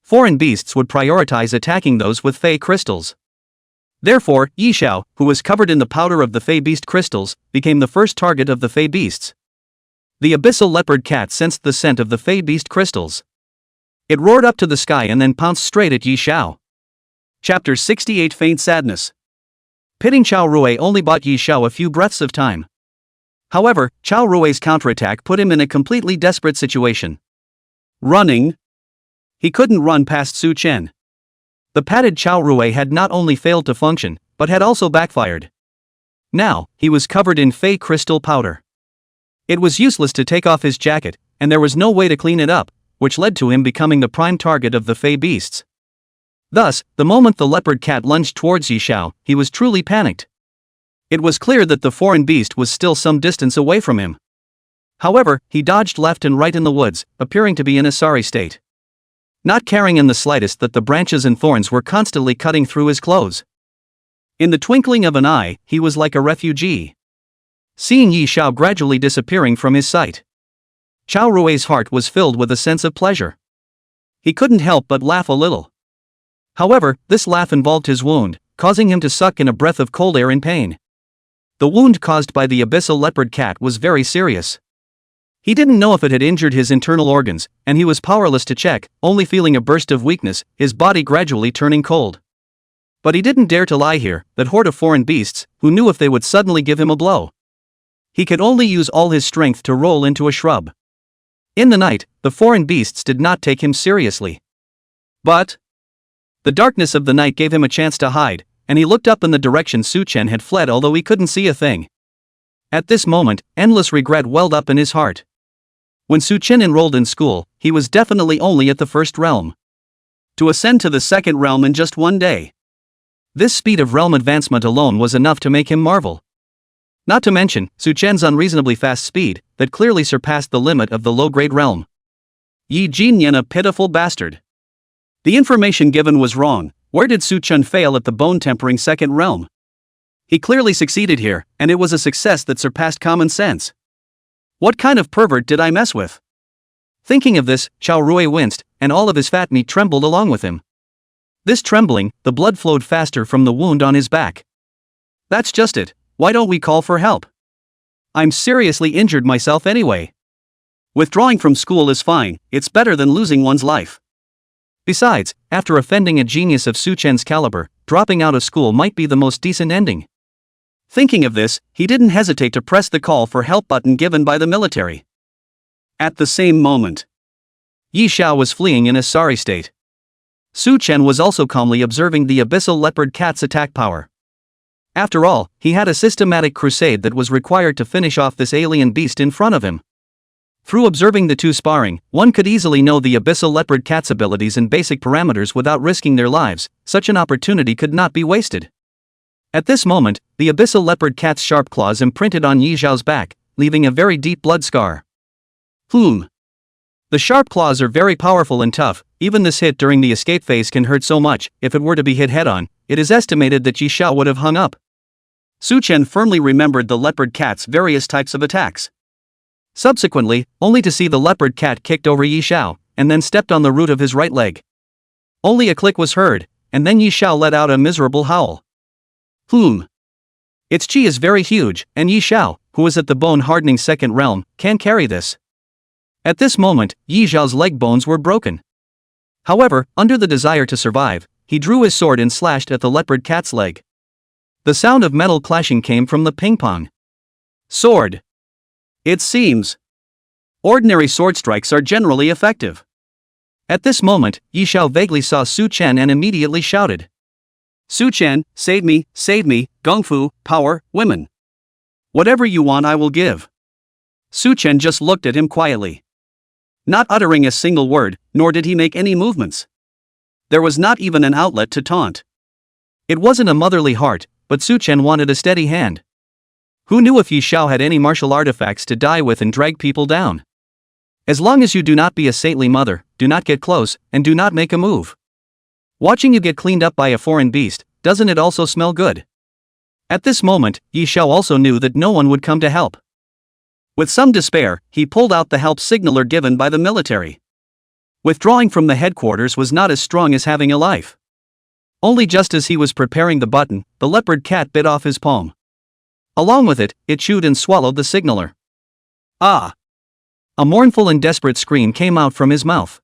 Foreign beasts would prioritize attacking those with fey crystals. Therefore, Yi Xiao, who was covered in the powder of the fey beast crystals, became the first target of the fey beasts. The abyssal leopard cat sensed the scent of the fey beast crystals. It roared up to the sky and then pounced straight at Yi Xiao. Chapter 68 Faint Sadness. Pitting Xiao Rui only bought Yi Xiao a few breaths of time. However, Xiao Rui's counterattack put him in a completely desperate situation. Running? He couldn't run past Su Chen. The padded Xiao Rui had not only failed to function, but had also backfired. Now, he was covered in fey crystal powder. It was useless to take off his jacket, and there was no way to clean it up, which led to him becoming the prime target of the fey beasts. Thus, the moment the leopard cat lunged towards Yi Xiao, he was truly panicked. It was clear that the foreign beast was still some distance away from him. However, he dodged left and right in the woods, appearing to be in a sorry state. Not caring in the slightest that the branches and thorns were constantly cutting through his clothes. In the twinkling of an eye, he was like a refugee. Seeing Yi Xiao gradually disappearing from his sight, Xiao Rui's heart was filled with a sense of pleasure. He couldn't help but laugh a little. However, this laugh involved his wound, causing him to suck in a breath of cold air in pain. The wound caused by the abyssal leopard cat was very serious. He didn't know if it had injured his internal organs, and he was powerless to check, only feeling a burst of weakness, his body gradually turning cold. But he didn't dare to lie here, that horde of foreign beasts, who knew if they would suddenly give him a blow. He could only use all his strength to roll into a shrub. In the night, the foreign beasts did not take him seriously. But the darkness of the night gave him a chance to hide, and he looked up in the direction Su Chen had fled, although he couldn't see a thing. At this moment, endless regret welled up in his heart. When Su Chen enrolled in school, he was definitely only at the first realm. To ascend to the second realm in just one day. This speed of realm advancement alone was enough to make him marvel. Not to mention, Su Chen's unreasonably fast speed, that clearly surpassed the limit of the low-grade realm. Yi Jinyan, a pitiful bastard. The information given was wrong. Where did Su Chen fail at the bone-tempering second realm? He clearly succeeded here, and it was a success that surpassed common sense. What kind of pervert did I mess with? Thinking of this, Xiao Rui winced, and all of his fat meat trembled along with him. This trembling, the blood flowed faster from the wound on his back. That's just it. Why don't we call for help? I'm seriously injured myself anyway. Withdrawing from school is fine, it's better than losing one's life. Besides, after offending a genius of Su Chen's caliber, dropping out of school might be the most decent ending. Thinking of this, he didn't hesitate to press the call for help button given by the military. At the same moment, Yi Xiao was fleeing in a sorry state. Su Chen was also calmly observing the abyssal leopard cat's attack power. After all, he had a systematic crusade that was required to finish off this alien beast in front of him. Through observing the two sparring, one could easily know the abyssal leopard cat's abilities and basic parameters without risking their lives. Such an opportunity could not be wasted. At this moment, the abyssal leopard cat's sharp claws imprinted on Yi Xiao's back, leaving a very deep blood scar. The sharp claws are very powerful and tough. Even this hit during the escape phase can hurt so much. If it were to be hit head-on, it is estimated that Yi Xiao would have hung up. Su Chen firmly remembered the leopard cat's various types of attacks. Subsequently, only to see the leopard cat kicked over Yi Xiao, and then stepped on the root of his right leg. Only a click was heard, and then Yi Xiao let out a miserable howl. Its chi is very huge, and Yi Xiao, who is at the bone-hardening second realm, can carry this. At this moment, Yi Xiao's leg bones were broken. However, under the desire to survive, he drew his sword and slashed at the leopard cat's leg. The sound of metal clashing came from the ping-pong sword. It seems ordinary sword strikes are generally effective. At this moment, Yi Xiao vaguely saw Su Chen and immediately shouted, "Su Chen, save me, Gong Fu, power, women. Whatever you want I will give." Su Chen just looked at him quietly, not uttering a single word, nor did he make any movements. There was not even an outlet to taunt. It wasn't a motherly heart, but Su Chen wanted a steady hand. Who knew if Yi Xiao had any martial artifacts to die with and drag people down? As long as you do not be a saintly mother, do not get close, and do not make a move. Watching you get cleaned up by a foreign beast, doesn't it also smell good? At this moment, Yi Xiao also knew that no one would come to help. With some despair, he pulled out the help signaler given by the military. Withdrawing from the headquarters was not as strong as having a life. Only just as he was preparing the button, the leopard cat bit off his palm. Along with it, it chewed and swallowed the signaler. Ah! A mournful and desperate scream came out from his mouth.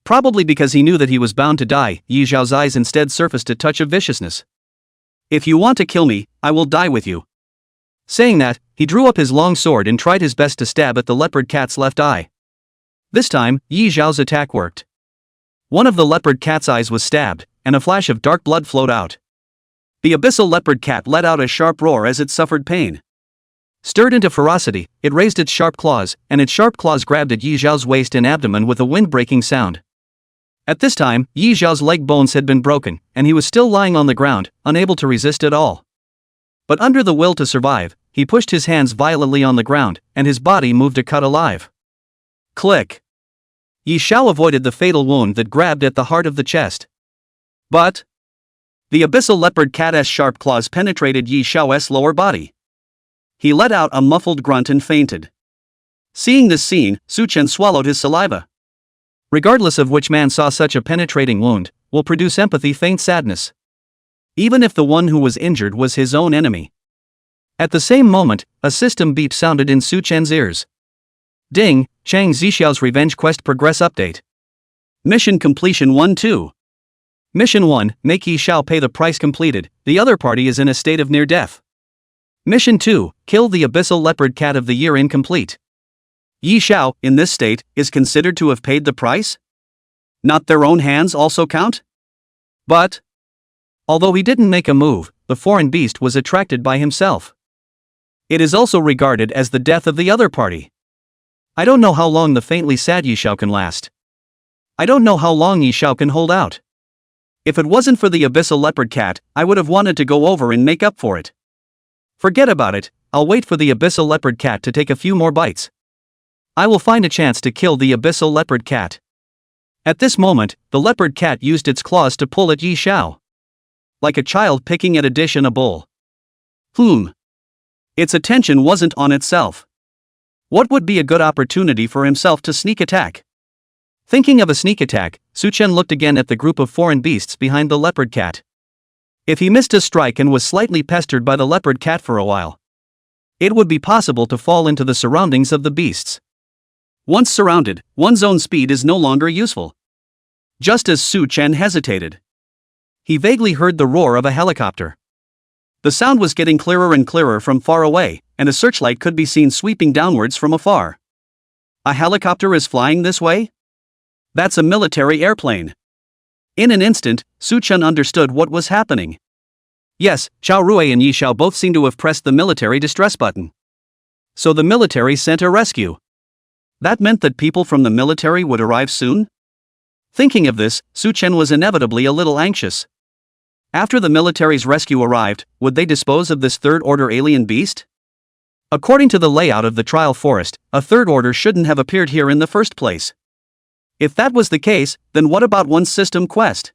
Probably because he knew that he was bound to die, Yi Xiao's eyes instead surfaced a touch of viciousness. "If you want to kill me, I will die with you." Saying that, he drew up his long sword and tried his best to stab at the leopard cat's left eye. This time, Yi Xiao's attack worked. One of the leopard cat's eyes was stabbed, and a flash of dark blood flowed out. The abyssal leopard cat let out a sharp roar as it suffered pain. Stirred into ferocity, it raised its sharp claws, and its sharp claws grabbed at Yi Xiao's waist and abdomen with a wind-breaking sound. At this time, Yi Xiao's leg bones had been broken, and he was still lying on the ground, unable to resist at all. But under the will to survive, he pushed his hands violently on the ground, and his body moved to cut alive. Click! Yi Xiao avoided the fatal wound that grabbed at the heart of the chest. But the abyssal leopard cat's sharp claws penetrated Yi Xiao's lower body. He let out a muffled grunt and fainted. Seeing this scene, Su Chen swallowed his saliva. Regardless of which man saw such a penetrating wound, will produce empathy faint sadness. Even if the one who was injured was his own enemy. At the same moment, a system beep sounded in Su Chen's ears. Ding, Chang Zixiao's Revenge Quest Progress Update. Mission Completion 1-2. Mission 1, make Yi Xiao pay the price completed, the other party is in a state of near death. Mission 2, kill the abyssal leopard cat of the year incomplete. Yi Xiao, in this state, is considered to have paid the price? Not their own hands also count? But although he didn't make a move, the foreign beast was attracted by himself. It is also regarded as the death of the other party. I don't know how long the faintly sad Yi Xiao can last. I don't know how long Yi Xiao can hold out. If it wasn't for the abyssal leopard cat, I would have wanted to go over and make up for it. Forget about it, I'll wait for the abyssal leopard cat to take a few more bites. I will find a chance to kill the abyssal leopard cat. At this moment, the leopard cat used its claws to pull at Yi Xiao. Like a child picking at a dish in a bowl. Its attention wasn't on itself. What would be a good opportunity for himself to sneak attack? Thinking of a sneak attack, Su Chen looked again at the group of foreign beasts behind the leopard cat. If he missed a strike and was slightly pestered by the leopard cat for a while, it would be possible to fall into the surroundings of the beasts. Once surrounded, one's own speed is no longer useful. Just as Su Chen hesitated, he vaguely heard the roar of a helicopter. The sound was getting clearer and clearer from far away, and a searchlight could be seen sweeping downwards from afar. A helicopter is flying this way? That's a military airplane. In an instant, Su Chen understood what was happening. Yes, Xiao Lu and Yi Xiao both seemed to have pressed the military distress button. So the military sent a rescue. That meant that people from the military would arrive soon? Thinking of this, Su Chen was inevitably a little anxious. After the military's rescue arrived, would they dispose of this third-order alien beast? According to the layout of the trial forest, a third order shouldn't have appeared here in the first place. If that was the case, then what about one's system quest?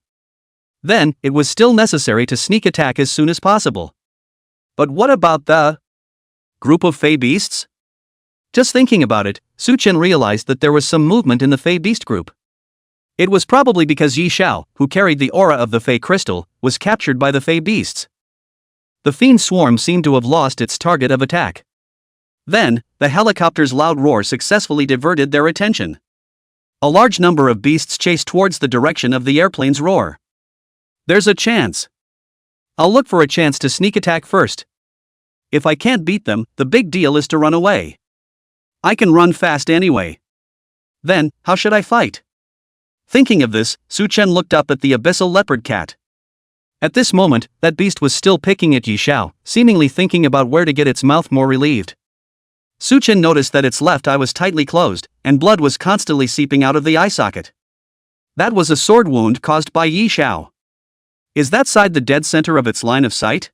Then, it was still necessary to sneak attack as soon as possible. But what about the group of Fey beasts? Just thinking about it, Su Chen realized that there was some movement in the Fey beast group. It was probably because Yi Xiao, who carried the aura of the Fey crystal, was captured by the Fey beasts. The fiend swarm seemed to have lost its target of attack. Then, the helicopter's loud roar successfully diverted their attention. A large number of beasts chased towards the direction of the airplane's roar. There's a chance. I'll look for a chance to sneak attack first. If I can't beat them, the big deal is to run away. I can run fast anyway. Then, how should I fight? Thinking of this, Su Chen looked up at the abyssal leopard cat. At this moment, that beast was still picking at Yixiao, seemingly thinking about where to get its mouth more relieved. Su Chen noticed that its left eye was tightly closed, and blood was constantly seeping out of the eye socket. That was a sword wound caused by Yixiao. Is that side the dead center of its line of sight?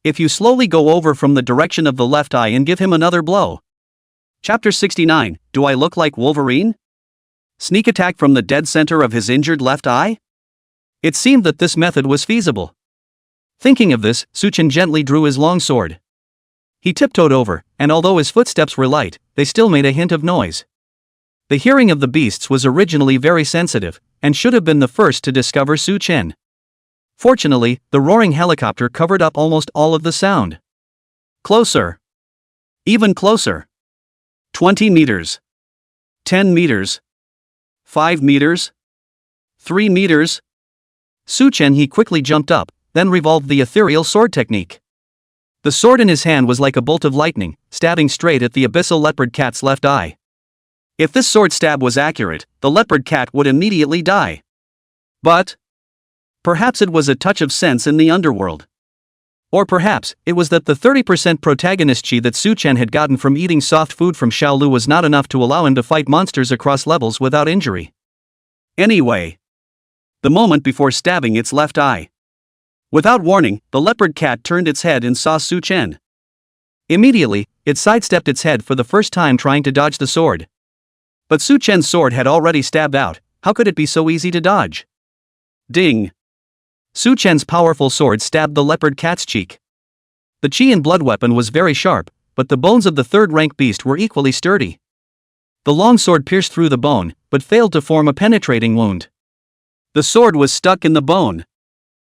If you slowly go over from the direction of the left eye and give him another blow. Chapter 69, Do I Look Like Wolverine? Sneak attack from the dead center of his injured left eye? It seemed that this method was feasible. Thinking of this, Su Chen gently drew his long sword. He tiptoed over, and although his footsteps were light, they still made a hint of noise. The hearing of the beasts was originally very sensitive, and should have been the first to discover Su Chen. Fortunately, the roaring helicopter covered up almost all of the sound. Closer. Even closer. 20 meters. 10 meters. 5 meters. 3 meters. Su Chen he quickly jumped up, then revolved the ethereal sword technique. The sword in his hand was like a bolt of lightning, stabbing straight at the abyssal leopard cat's left eye. If this sword stab was accurate, the leopard cat would immediately die. But perhaps it was a touch of sense in the underworld. Or perhaps it was that the 30% protagonist chi that Su Chen had gotten from eating soft food from Xiao Lu was not enough to allow him to fight monsters across levels without injury. Anyway, the moment before stabbing its left eye. Without warning, the leopard cat turned its head and saw Su Chen. Immediately, it sidestepped its head for the first time trying to dodge the sword. But Su Chen's sword had already stabbed out. How could it be so easy to dodge? Ding! Su Chen's powerful sword stabbed the leopard cat's cheek. The chi and blood weapon was very sharp, but the bones of the third-rank beast were equally sturdy. The long sword pierced through the bone, but failed to form a penetrating wound. The sword was stuck in the bone.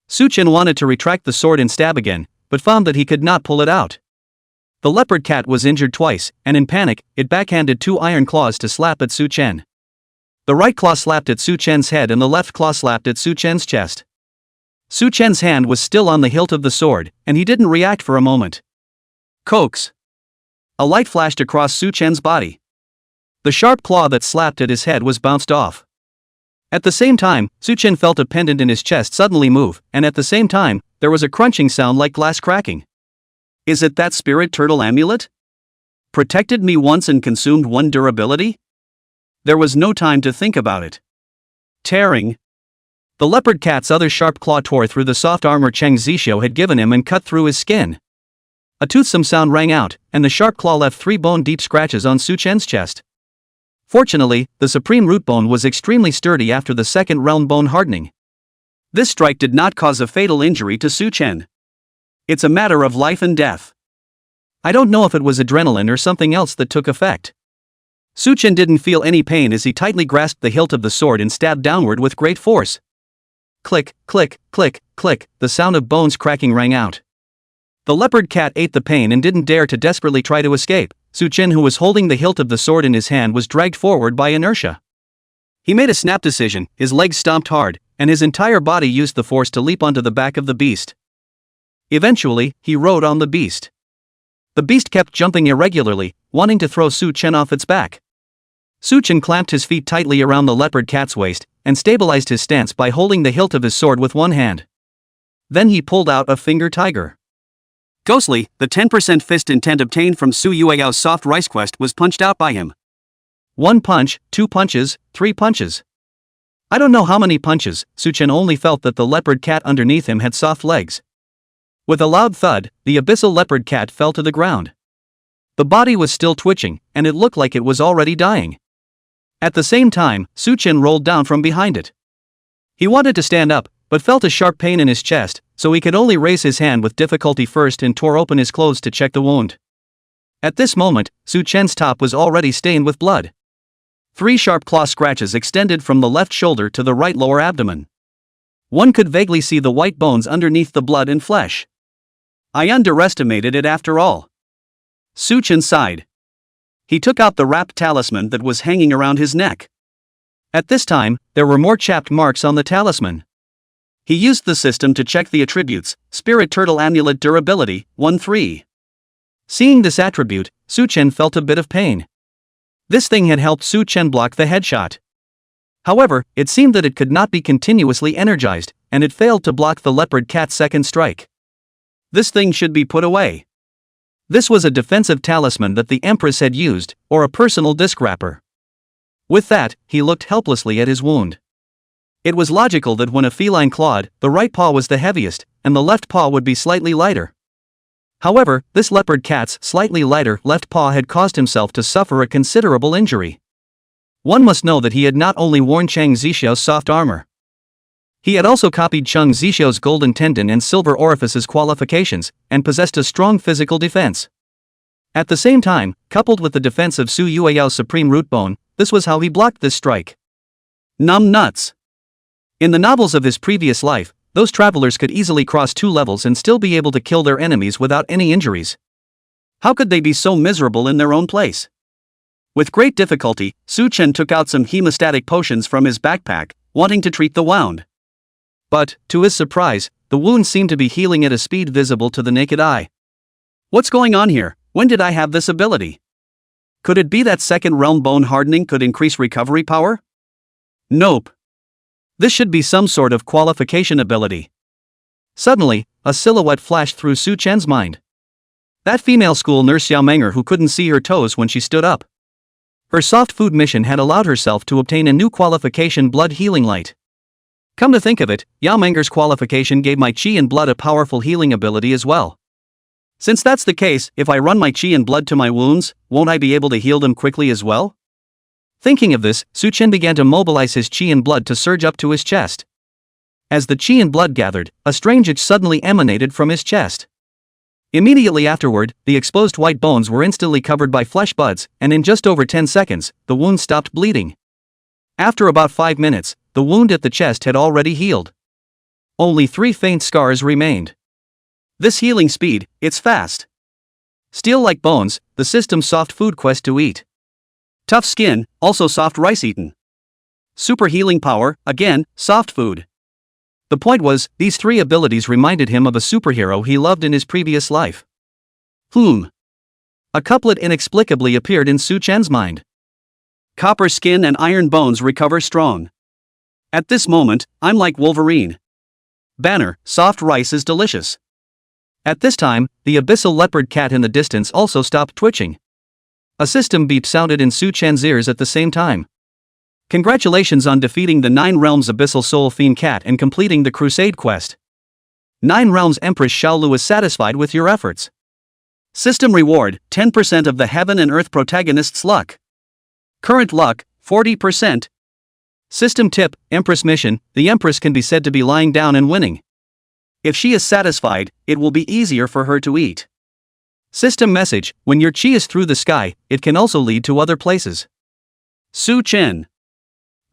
Su Chen wanted to retract the sword and stab again, but found that he could not pull it out. The leopard cat was injured twice, and in panic, it backhanded 2 iron claws to slap at Su Chen. The right claw slapped at Su Chen's head and the left claw slapped at Su Chen's chest. Su Chen's hand was still on the hilt of the sword, and he didn't react for a moment. Coax! A light flashed across Su Chen's body. The sharp claw that slapped at his head was bounced off. At the same time, Su Chen felt a pendant in his chest suddenly move, and at the same time, there was a crunching sound like glass cracking. Is it that spirit turtle amulet? Protected me once and consumed 1 durability? There was no time to think about it. Tearing. The leopard cat's other sharp claw tore through the soft armor Cheng Zixiu had given him and cut through his skin. A toothsome sound rang out, and the sharp claw left 3 bone-deep scratches on Su Chen's chest. Fortunately, the supreme root bone was extremely sturdy after the second realm bone hardening. This strike did not cause a fatal injury to Su Chen. It's a matter of life and death. I don't know if it was adrenaline or something else that took effect. Su Chen didn't feel any pain as he tightly grasped the hilt of the sword and stabbed downward with great force. Click, click, click, click, the sound of bones cracking rang out. The leopard cat ate the pain and didn't dare to desperately try to escape. Su Chen, who was holding the hilt of the sword in his hand, was dragged forward by inertia. He made a snap decision, his legs stomped hard, and his entire body used the force to leap onto the back of the beast. Eventually, he rode on the beast. The beast kept jumping irregularly, wanting to throw Su Chen off its back. Su Chen clamped his feet tightly around the leopard cat's waist, and stabilized his stance by holding the hilt of his sword with one hand. Then he pulled out a finger tiger. Ghostly, the 10% fist intent obtained from Su Yueyao's soft rice quest was punched out by him. 1 punch, 2 punches, 3 punches. I don't know how many punches. Su Chen only felt that the leopard cat underneath him had soft legs. With a loud thud, the abyssal leopard cat fell to the ground. The body was still twitching, and it looked like it was already dying. At the same time, Su Chen rolled down from behind it. He wanted to stand up, but felt a sharp pain in his chest, so he could only raise his hand with difficulty first and tore open his clothes to check the wound. At this moment, Su Chen's top was already stained with blood. 3 sharp claw scratches extended from the left shoulder to the right lower abdomen. One could vaguely see the white bones underneath the blood and flesh. I underestimated it after all. Su Chen sighed. He took out the wrapped talisman that was hanging around his neck. At this time, there were more chapped marks on the talisman. He used the system to check the attributes: Spirit Turtle Amulet Durability, 1-3. Seeing this attribute, Su Chen felt a bit of pain. This thing had helped Su Chen block the headshot. However, it seemed that it could not be continuously energized, and it failed to block the leopard cat's second strike. This thing should be put away. This was a defensive talisman that the Empress had used, or a personal disc wrapper. With that, he looked helplessly at his wound. It was logical that when a feline clawed, the right paw was the heaviest, and the left paw would be slightly lighter. However, this leopard cat's slightly lighter left paw had caused himself to suffer a considerable injury. One must know that he had not only worn Chang Zixiao's soft armor. He had also copied Chang Zixiao's golden tendon and silver orifice's qualifications, and possessed a strong physical defense. At the same time, coupled with the defense of Su Yueyao's supreme root bone, this was how he blocked this strike. Numb nuts. In the novels of his previous life, those travelers could easily cross 2 levels and still be able to kill their enemies without any injuries. How could they be so miserable in their own place? With great difficulty, Su Chen took out some hemostatic potions from his backpack, wanting to treat the wound. But, to his surprise, the wound seemed to be healing at a speed visible to the naked eye. What's going on here? When did I have this ability? Could it be that second realm bone hardening could increase recovery power? Nope. This should be some sort of qualification ability. Suddenly, a silhouette flashed through Su Chen's mind. That female school nurse Yao Menger who couldn't see her toes when she stood up. Her soft food mission had allowed herself to obtain a new qualification: blood healing light. Come to think of it, Yao Menger's qualification gave my chi and blood a powerful healing ability as well. Since that's the case, if I run my chi and blood to my wounds, won't I be able to heal them quickly as well? Thinking of this, Su Chen began to mobilize his chi and blood to surge up to his chest. As the chi and blood gathered, a strange itch suddenly emanated from his chest. Immediately afterward, the exposed white bones were instantly covered by flesh buds, and in just over 10 seconds, the wound stopped bleeding. After about 5 minutes, the wound at the chest had already healed. Only 3 faint scars remained. This healing speed, it's fast. Steel like bones, the system's soft food quest to eat. Tough skin, also soft rice eaten. Super healing power, again, soft food. The point was, these 3 abilities reminded him of a superhero he loved in his previous life. A couplet inexplicably appeared in Su Chen's mind. Copper skin and iron bones recover strong. At this moment, I'm like Wolverine. Banner, soft rice is delicious. At this time, the abyssal leopard cat in the distance also stopped twitching. A system beep sounded in Su Chen's ears at the same time. Congratulations on defeating the 9 Realms Abyssal Soul Fiend Cat and completing the Crusade quest. 9 Realms Empress Xiao Lu is satisfied with your efforts. System reward, 10% of the Heaven and Earth protagonist's luck. Current luck, 40%. System tip, Empress mission, the Empress can be said to be lying down and winning. If she is satisfied, it will be easier for her to eat. System message, when your chi is through the sky, it can also lead to other places. Su Chen.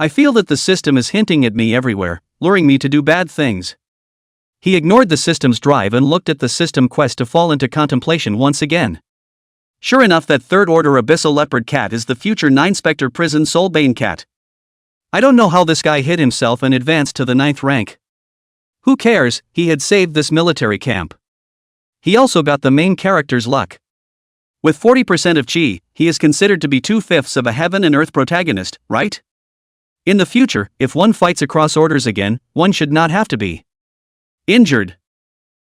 I feel that the system is hinting at me everywhere, luring me to do bad things. He ignored the system's drive and looked at the system quest to fall into contemplation once again. Sure enough, that 3rd order abyssal leopard cat is the future 9-specter prison soulbane cat. I don't know how this guy hid himself and advanced to the 9th rank. Who cares, he had saved this military camp. He also got the main character's luck. With 40% of chi, he is considered to be 2/5 of a Heaven and Earth protagonist, right? In the future, if one fights across orders again, one should not have to be injured.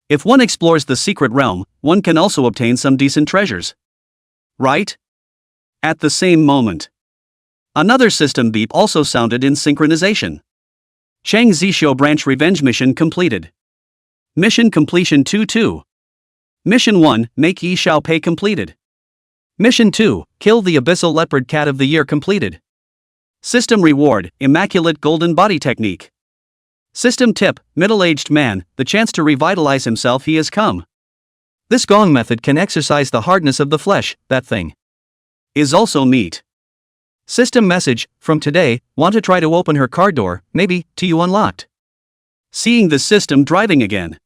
If one explores the secret realm, one can also obtain some decent treasures. Right? At the same moment, another system beep also sounded in synchronization. Chang Zixiao branch revenge mission completed. Mission completion 2-2. Mission 1, make Yi Xiao pay completed. Mission 2, kill the abyssal leopard cat of the year completed. System reward, immaculate golden body technique. System tip, middle-aged man, the chance to revitalize himself he has come. This gong method can exercise the hardness of the flesh, that thing is also meat. System message, from today, want to try to open her car door, maybe, to you unlocked. Seeing the system driving again,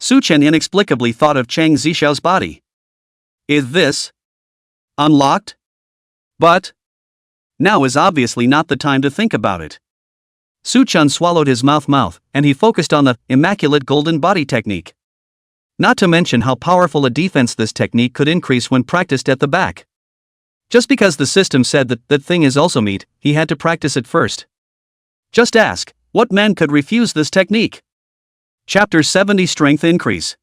Su Chen inexplicably thought of Chang Zixiao's body. Is this unlocked? But Now is obviously not the time to think about it. Su Chun swallowed his mouth, and he focused on the immaculate golden body technique. Not to mention how powerful a defense this technique could increase when practiced at the back. Just because the system said that thing is also meat, he had to practice it first. Just ask, what man could refuse this technique? Chapter 70 Strength Increase.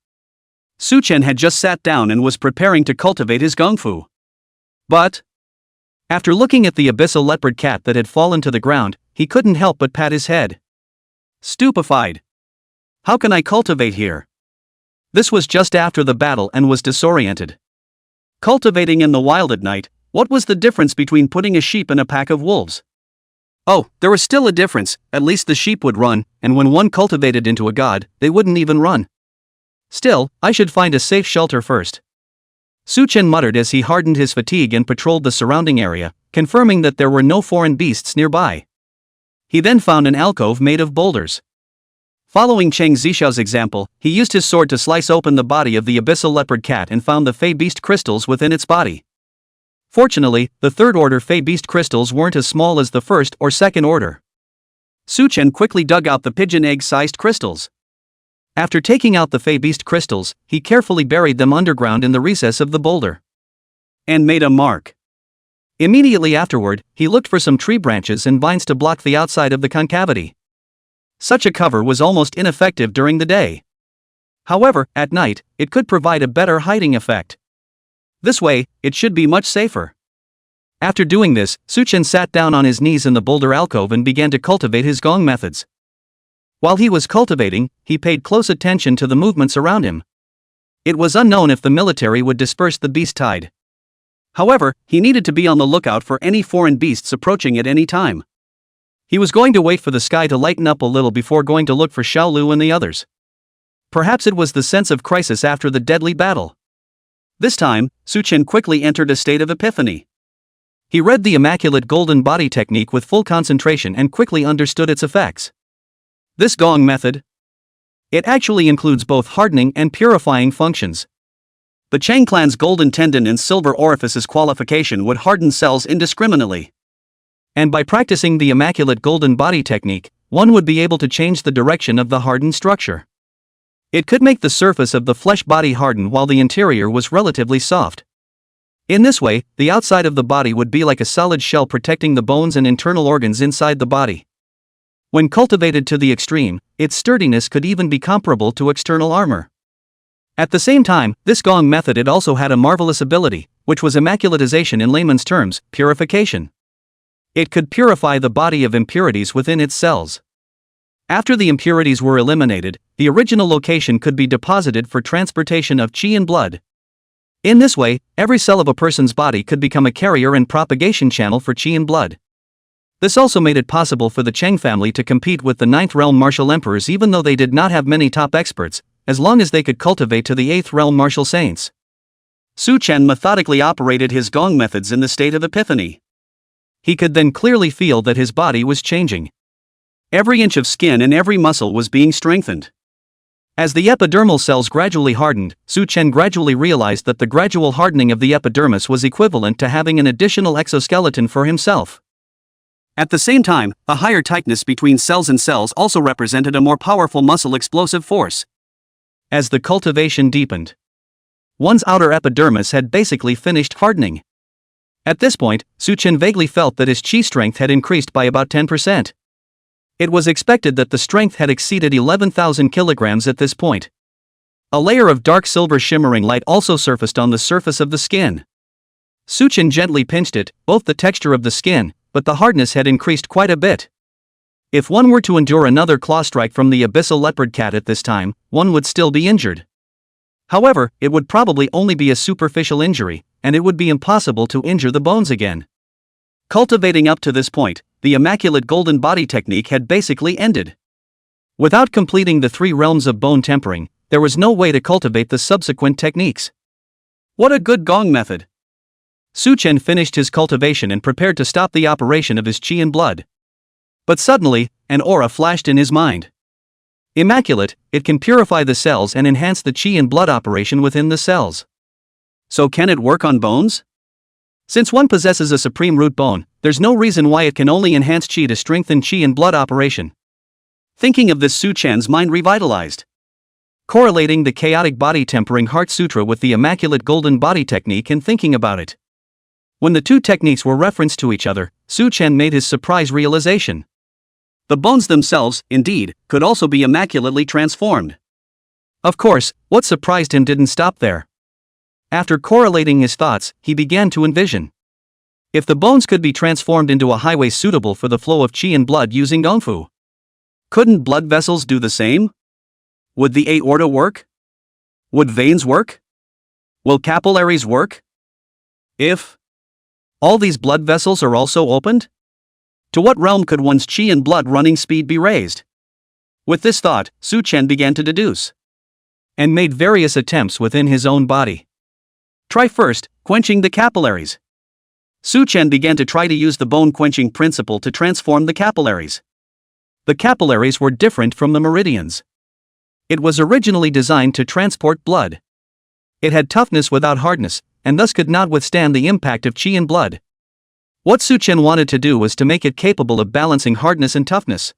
Su Chen had just sat down and was preparing to cultivate his gong fu. But after looking at the abyssal leopard cat that had fallen to the ground, he couldn't help but pat his head. Stupefied. How can I cultivate here? This was just after the battle and was disoriented. Cultivating in the wild at night, what was the difference between putting a sheep in a pack of wolves? Oh, there was still a difference. At least the sheep would run, and when one cultivated into a god, they wouldn't even run. Still, I should find a safe shelter first. Su Chen muttered as he hardened his fatigue and patrolled the surrounding area, confirming that there were no foreign beasts nearby. He then found an alcove made of boulders. Following Cheng Zishao's example, he used his sword to slice open the body of the abyssal leopard cat and found the Fey Beast crystals within its body. Fortunately, the third-order Fey Beast crystals weren't as small as the first or second order. Su Chen quickly dug out the pigeon egg-sized crystals. After taking out the Fey Beast crystals, he carefully buried them underground in the recess of the boulder. And made a mark. Immediately afterward, he looked for some tree branches and vines to block the outside of the concavity. Such a cover was almost ineffective during the day. However, at night, it could provide a better hiding effect. This way, it should be much safer. After doing this, Su Chen sat down on his knees in the boulder alcove and began to cultivate his gong methods. While he was cultivating, he paid close attention to the movements around him. It was unknown if the military would disperse the beast tide. However, he needed to be on the lookout for any foreign beasts approaching at any time. He was going to wait for the sky to lighten up a little before going to look for Xiao Lu and the others. Perhaps it was the sense of crisis after the deadly battle. This time, Su Chen quickly entered a state of epiphany. He read the immaculate golden body technique with full concentration and quickly understood its effects. This gong method, it actually includes both hardening and purifying functions. The Chang clan's golden tendon and silver orifices qualification would harden cells indiscriminately. And by practicing the immaculate golden body technique, one would be able to change the direction of the hardened structure. It could make the surface of the flesh body harden while the interior was relatively soft. In this way, the outside of the body would be like a solid shell protecting the bones and internal organs inside the body. When cultivated to the extreme, its sturdiness could even be comparable to external armor. At the same time, this gong method it also had a marvelous ability, which was immaculatization in layman's terms, purification. It could purify the body of impurities within its cells. After the impurities were eliminated, the original location could be deposited for transportation of qi and blood. In this way, every cell of a person's body could become a carrier and propagation channel for qi and blood. This also made it possible for the Cheng family to compete with the 9th realm martial emperors even though they did not have many top experts, as long as they could cultivate to the 8th realm martial saints. Su Chen methodically operated his gong methods in the state of epiphany. He could then clearly feel that his body was changing. Every inch of skin and every muscle was being strengthened. As the epidermal cells gradually hardened, Su Chen gradually realized that the gradual hardening of the epidermis was equivalent to having an additional exoskeleton for himself. At the same time, a higher tightness between cells and cells also represented a more powerful muscle explosive force. As the cultivation deepened, one's outer epidermis had basically finished hardening. At this point, Su Chen vaguely felt that his qi strength had increased by about 10%. It was expected that the strength had exceeded 11,000 kilograms at this point. A layer of dark silver shimmering light also surfaced on the surface of the skin. Su Chen gently pinched it, both the texture of the skin, but the hardness had increased quite a bit. If one were to endure another claw strike from the abyssal leopard cat at this time, one would still be injured. However, it would probably only be a superficial injury, and it would be impossible to injure the bones again. Cultivating up to this point, the immaculate golden body technique had basically ended. Without completing the 3 realms of bone tempering, there was no way to cultivate the subsequent techniques. What a good gong method! Su Chen finished his cultivation and prepared to stop the operation of his qi and blood. But suddenly, an aura flashed in his mind. Immaculate, it can purify the cells and enhance the qi and blood operation within the cells. So can it work on bones? Since one possesses a supreme root bone, There's no reason why it can only enhance qi to strengthen qi and blood operation. Thinking of this, Su Chen's mind revitalized. Correlating the chaotic body tempering heart sutra with the immaculate golden body technique and thinking about it. When the two techniques were referenced to each other, Su Chen made his surprise realization. The bones themselves, indeed, could also be immaculately transformed. Of course, what surprised him didn't stop there. After correlating his thoughts, he began to envision. If the bones could be transformed into a highway suitable for the flow of qi and blood using gongfu, couldn't blood vessels do the same? Would the aorta work? Would veins work? Will capillaries work? If all these blood vessels are also opened? To what realm could one's qi and blood running speed be raised? With this thought, Su Chen began to deduce. And made various attempts within his own body. Try first, quenching the capillaries. Su Chen began to try to use the bone-quenching principle to transform the capillaries. The capillaries were different from the meridians. It was originally designed to transport blood. It had toughness without hardness, and thus could not withstand the impact of qi and blood. What Su Chen wanted to do was to make it capable of balancing hardness and toughness.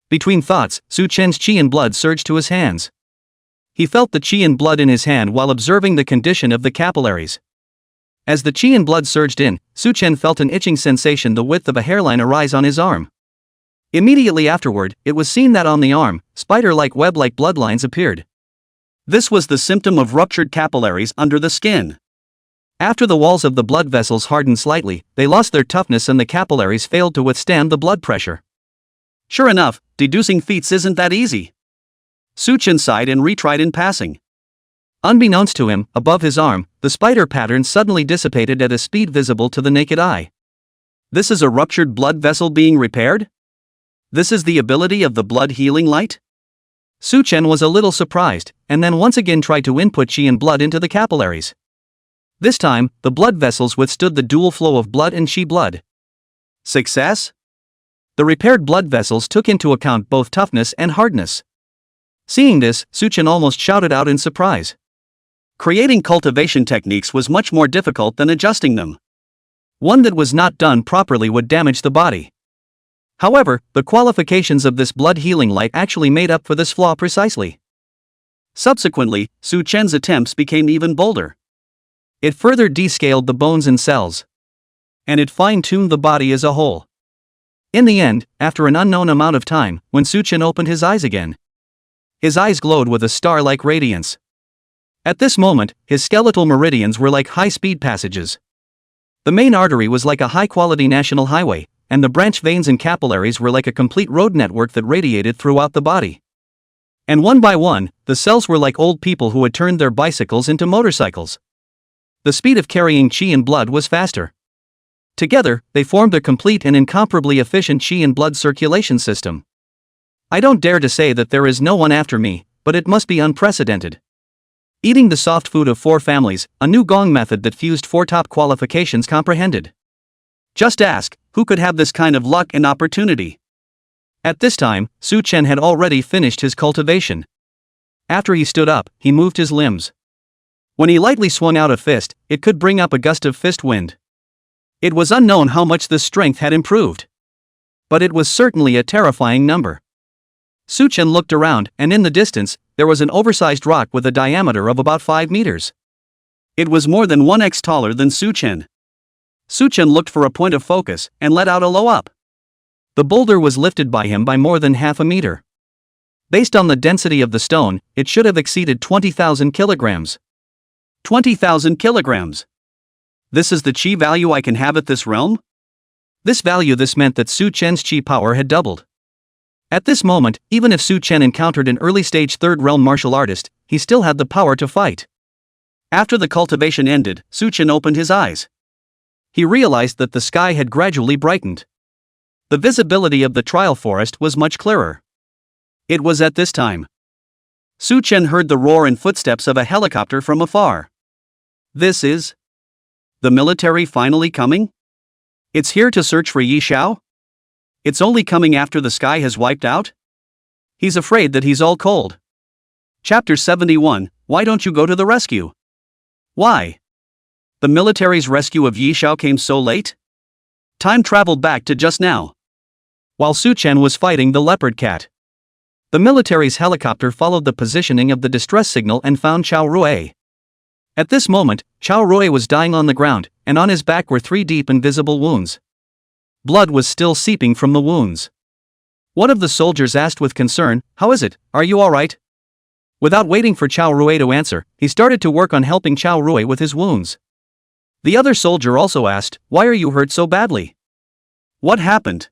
Between thoughts, Su Chen's qi and blood surged to his hands. He felt the qi and blood in his hand while observing the condition of the capillaries. As the qi and blood surged in, Su Chen felt an itching sensation the width of a hairline arise on his arm. Immediately afterward, it was seen that on the arm, spider-like web-like bloodlines appeared. This was the symptom of ruptured capillaries under the skin. After the walls of the blood vessels hardened slightly, they lost their toughness and the capillaries failed to withstand the blood pressure. Sure enough, deducing feats isn't that easy. Su Chen sighed and retried in passing. Unbeknownst to him, above his arm, the spider pattern suddenly dissipated at a speed visible to the naked eye. This is a ruptured blood vessel being repaired? This is the ability of the blood healing light? Su Chen was a little surprised, and then once again tried to input qi and blood into the capillaries. This time, the blood vessels withstood the dual flow of blood and qi blood. Success? The repaired blood vessels took into account both toughness and hardness. Seeing this, Su Chen almost shouted out in surprise. Creating cultivation techniques was much more difficult than adjusting them. One that was not done properly would damage the body. However, the qualifications of this blood healing light actually made up for this flaw precisely. Subsequently, Su Chen's attempts became even bolder. It further descaled the bones and cells. And it fine-tuned the body as a whole. In the end, after an unknown amount of time, when Su Chen opened his eyes again, his eyes glowed with a star-like radiance. At this moment, his skeletal meridians were like high-speed passages. The main artery was like a high-quality national highway, and the branch veins and capillaries were like a complete road network that radiated throughout the body. And one by one, the cells were like old people who had turned their bicycles into motorcycles. The speed of carrying qi and blood was faster. Together, they formed a complete and incomparably efficient qi and blood circulation system. I don't dare to say that there is no one after me, but it must be unprecedented. Eating the soft food of 4 families, a new gong method that fused 4 top qualifications comprehended. Just ask, who could have this kind of luck and opportunity? At this time, Su Chen had already finished his cultivation. After he stood up, he moved his limbs. When he lightly swung out a fist, it could bring up a gust of fist wind. It was unknown how much this strength had improved. But it was certainly a terrifying number. Su Chen looked around, and in the distance, there was an oversized rock with a diameter of about 5 meters. It was more than 1x taller than Su Chen. Su Chen looked for a point of focus, and let out a low up. The boulder was lifted by him by more than half a meter. Based on the density of the stone, it should have exceeded 20,000 kilograms. 20,000 kilograms! This is the qi value I can have at this realm? This meant that Su Chen's qi power had doubled. At this moment, even if Su Chen encountered an early-stage 3rd realm martial artist, he still had the power to fight. After the cultivation ended, Su Chen opened his eyes. He realized that the sky had gradually brightened. The visibility of the trial forest was much clearer. It was at this time Su Chen heard the roar and footsteps of a helicopter from afar. This is the military finally coming? It's here to search for Yi Xiao? It's only coming after the sky has wiped out? He's afraid that he's all cold. Chapter 71, Why don't you go to the rescue? Why? The military's rescue of Yi Xiao came so late? Time traveled back to just now. While Su Chen was fighting the leopard cat, the military's helicopter followed the positioning of the distress signal and found Xiao Lu. At this moment, Xiao Lu was dying on the ground, and on his back were 3 deep and visible wounds. Blood was still seeping from the wounds. One of the soldiers asked with concern, "How is it? Are you all right?" Without waiting for Xiao Lu to answer, he started to work on helping Xiao Lu with his wounds. The other soldier also asked, "Why are you hurt so badly? What happened?"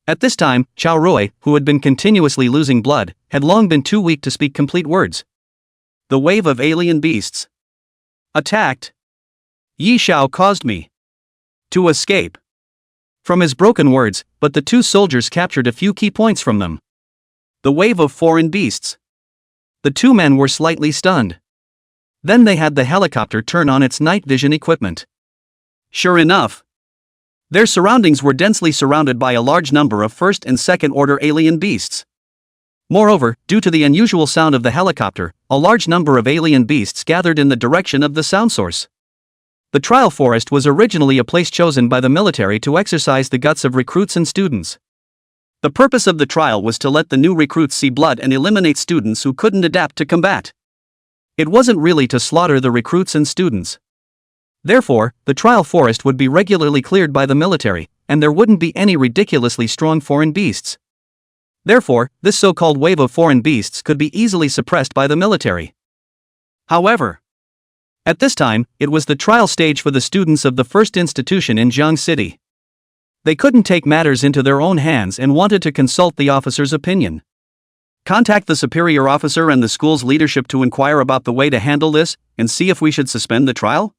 At this time, Xiao Lu, who had been continuously losing blood, had long been too weak to speak complete words. The wave of alien beasts attacked. Yi Xiao caused me to escape from his broken words, but the 2 soldiers captured a few key points from them. The wave of foreign beasts. The 2 men were slightly stunned. Then they had the helicopter turn on its night vision equipment. Sure enough, their surroundings were densely surrounded by a large number of first and second order alien beasts. Moreover, due to the unusual sound of the helicopter, a large number of alien beasts gathered in the direction of the sound source. The trial forest was originally a place chosen by the military to exercise the guts of recruits and students. The purpose of the trial was to let the new recruits see blood and eliminate students who couldn't adapt to combat. It wasn't really to slaughter the recruits and students. Therefore, the trial forest would be regularly cleared by the military, and there wouldn't be any ridiculously strong foreign beasts. Therefore, this so-called wave of foreign beasts could be easily suppressed by the military. However, at this time, it was the trial stage for the students of the first institution in Jiang City. They couldn't take matters into their own hands and wanted to consult the officer's opinion. Contact the superior officer and the school's leadership to inquire about the way to handle this, and see if we should suspend the trial?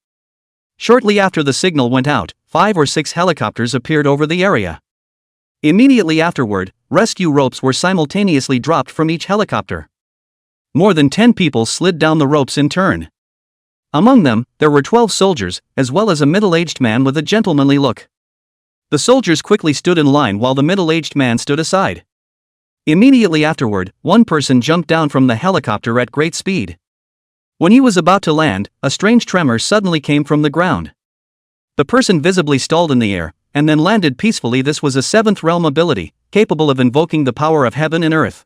Shortly after the signal went out, 5 or 6 helicopters appeared over the area. Immediately afterward, rescue ropes were simultaneously dropped from each helicopter. More than 10 people slid down the ropes in turn. Among them, there were 12 soldiers, as well as a middle-aged man with a gentlemanly look. The soldiers quickly stood in line while the middle-aged man stood aside. Immediately afterward, one person jumped down from the helicopter at great speed. When he was about to land, a strange tremor suddenly came from the ground. The person visibly stalled in the air, and then landed peacefully. This was a 7th realm ability, capable of invoking the power of heaven and earth.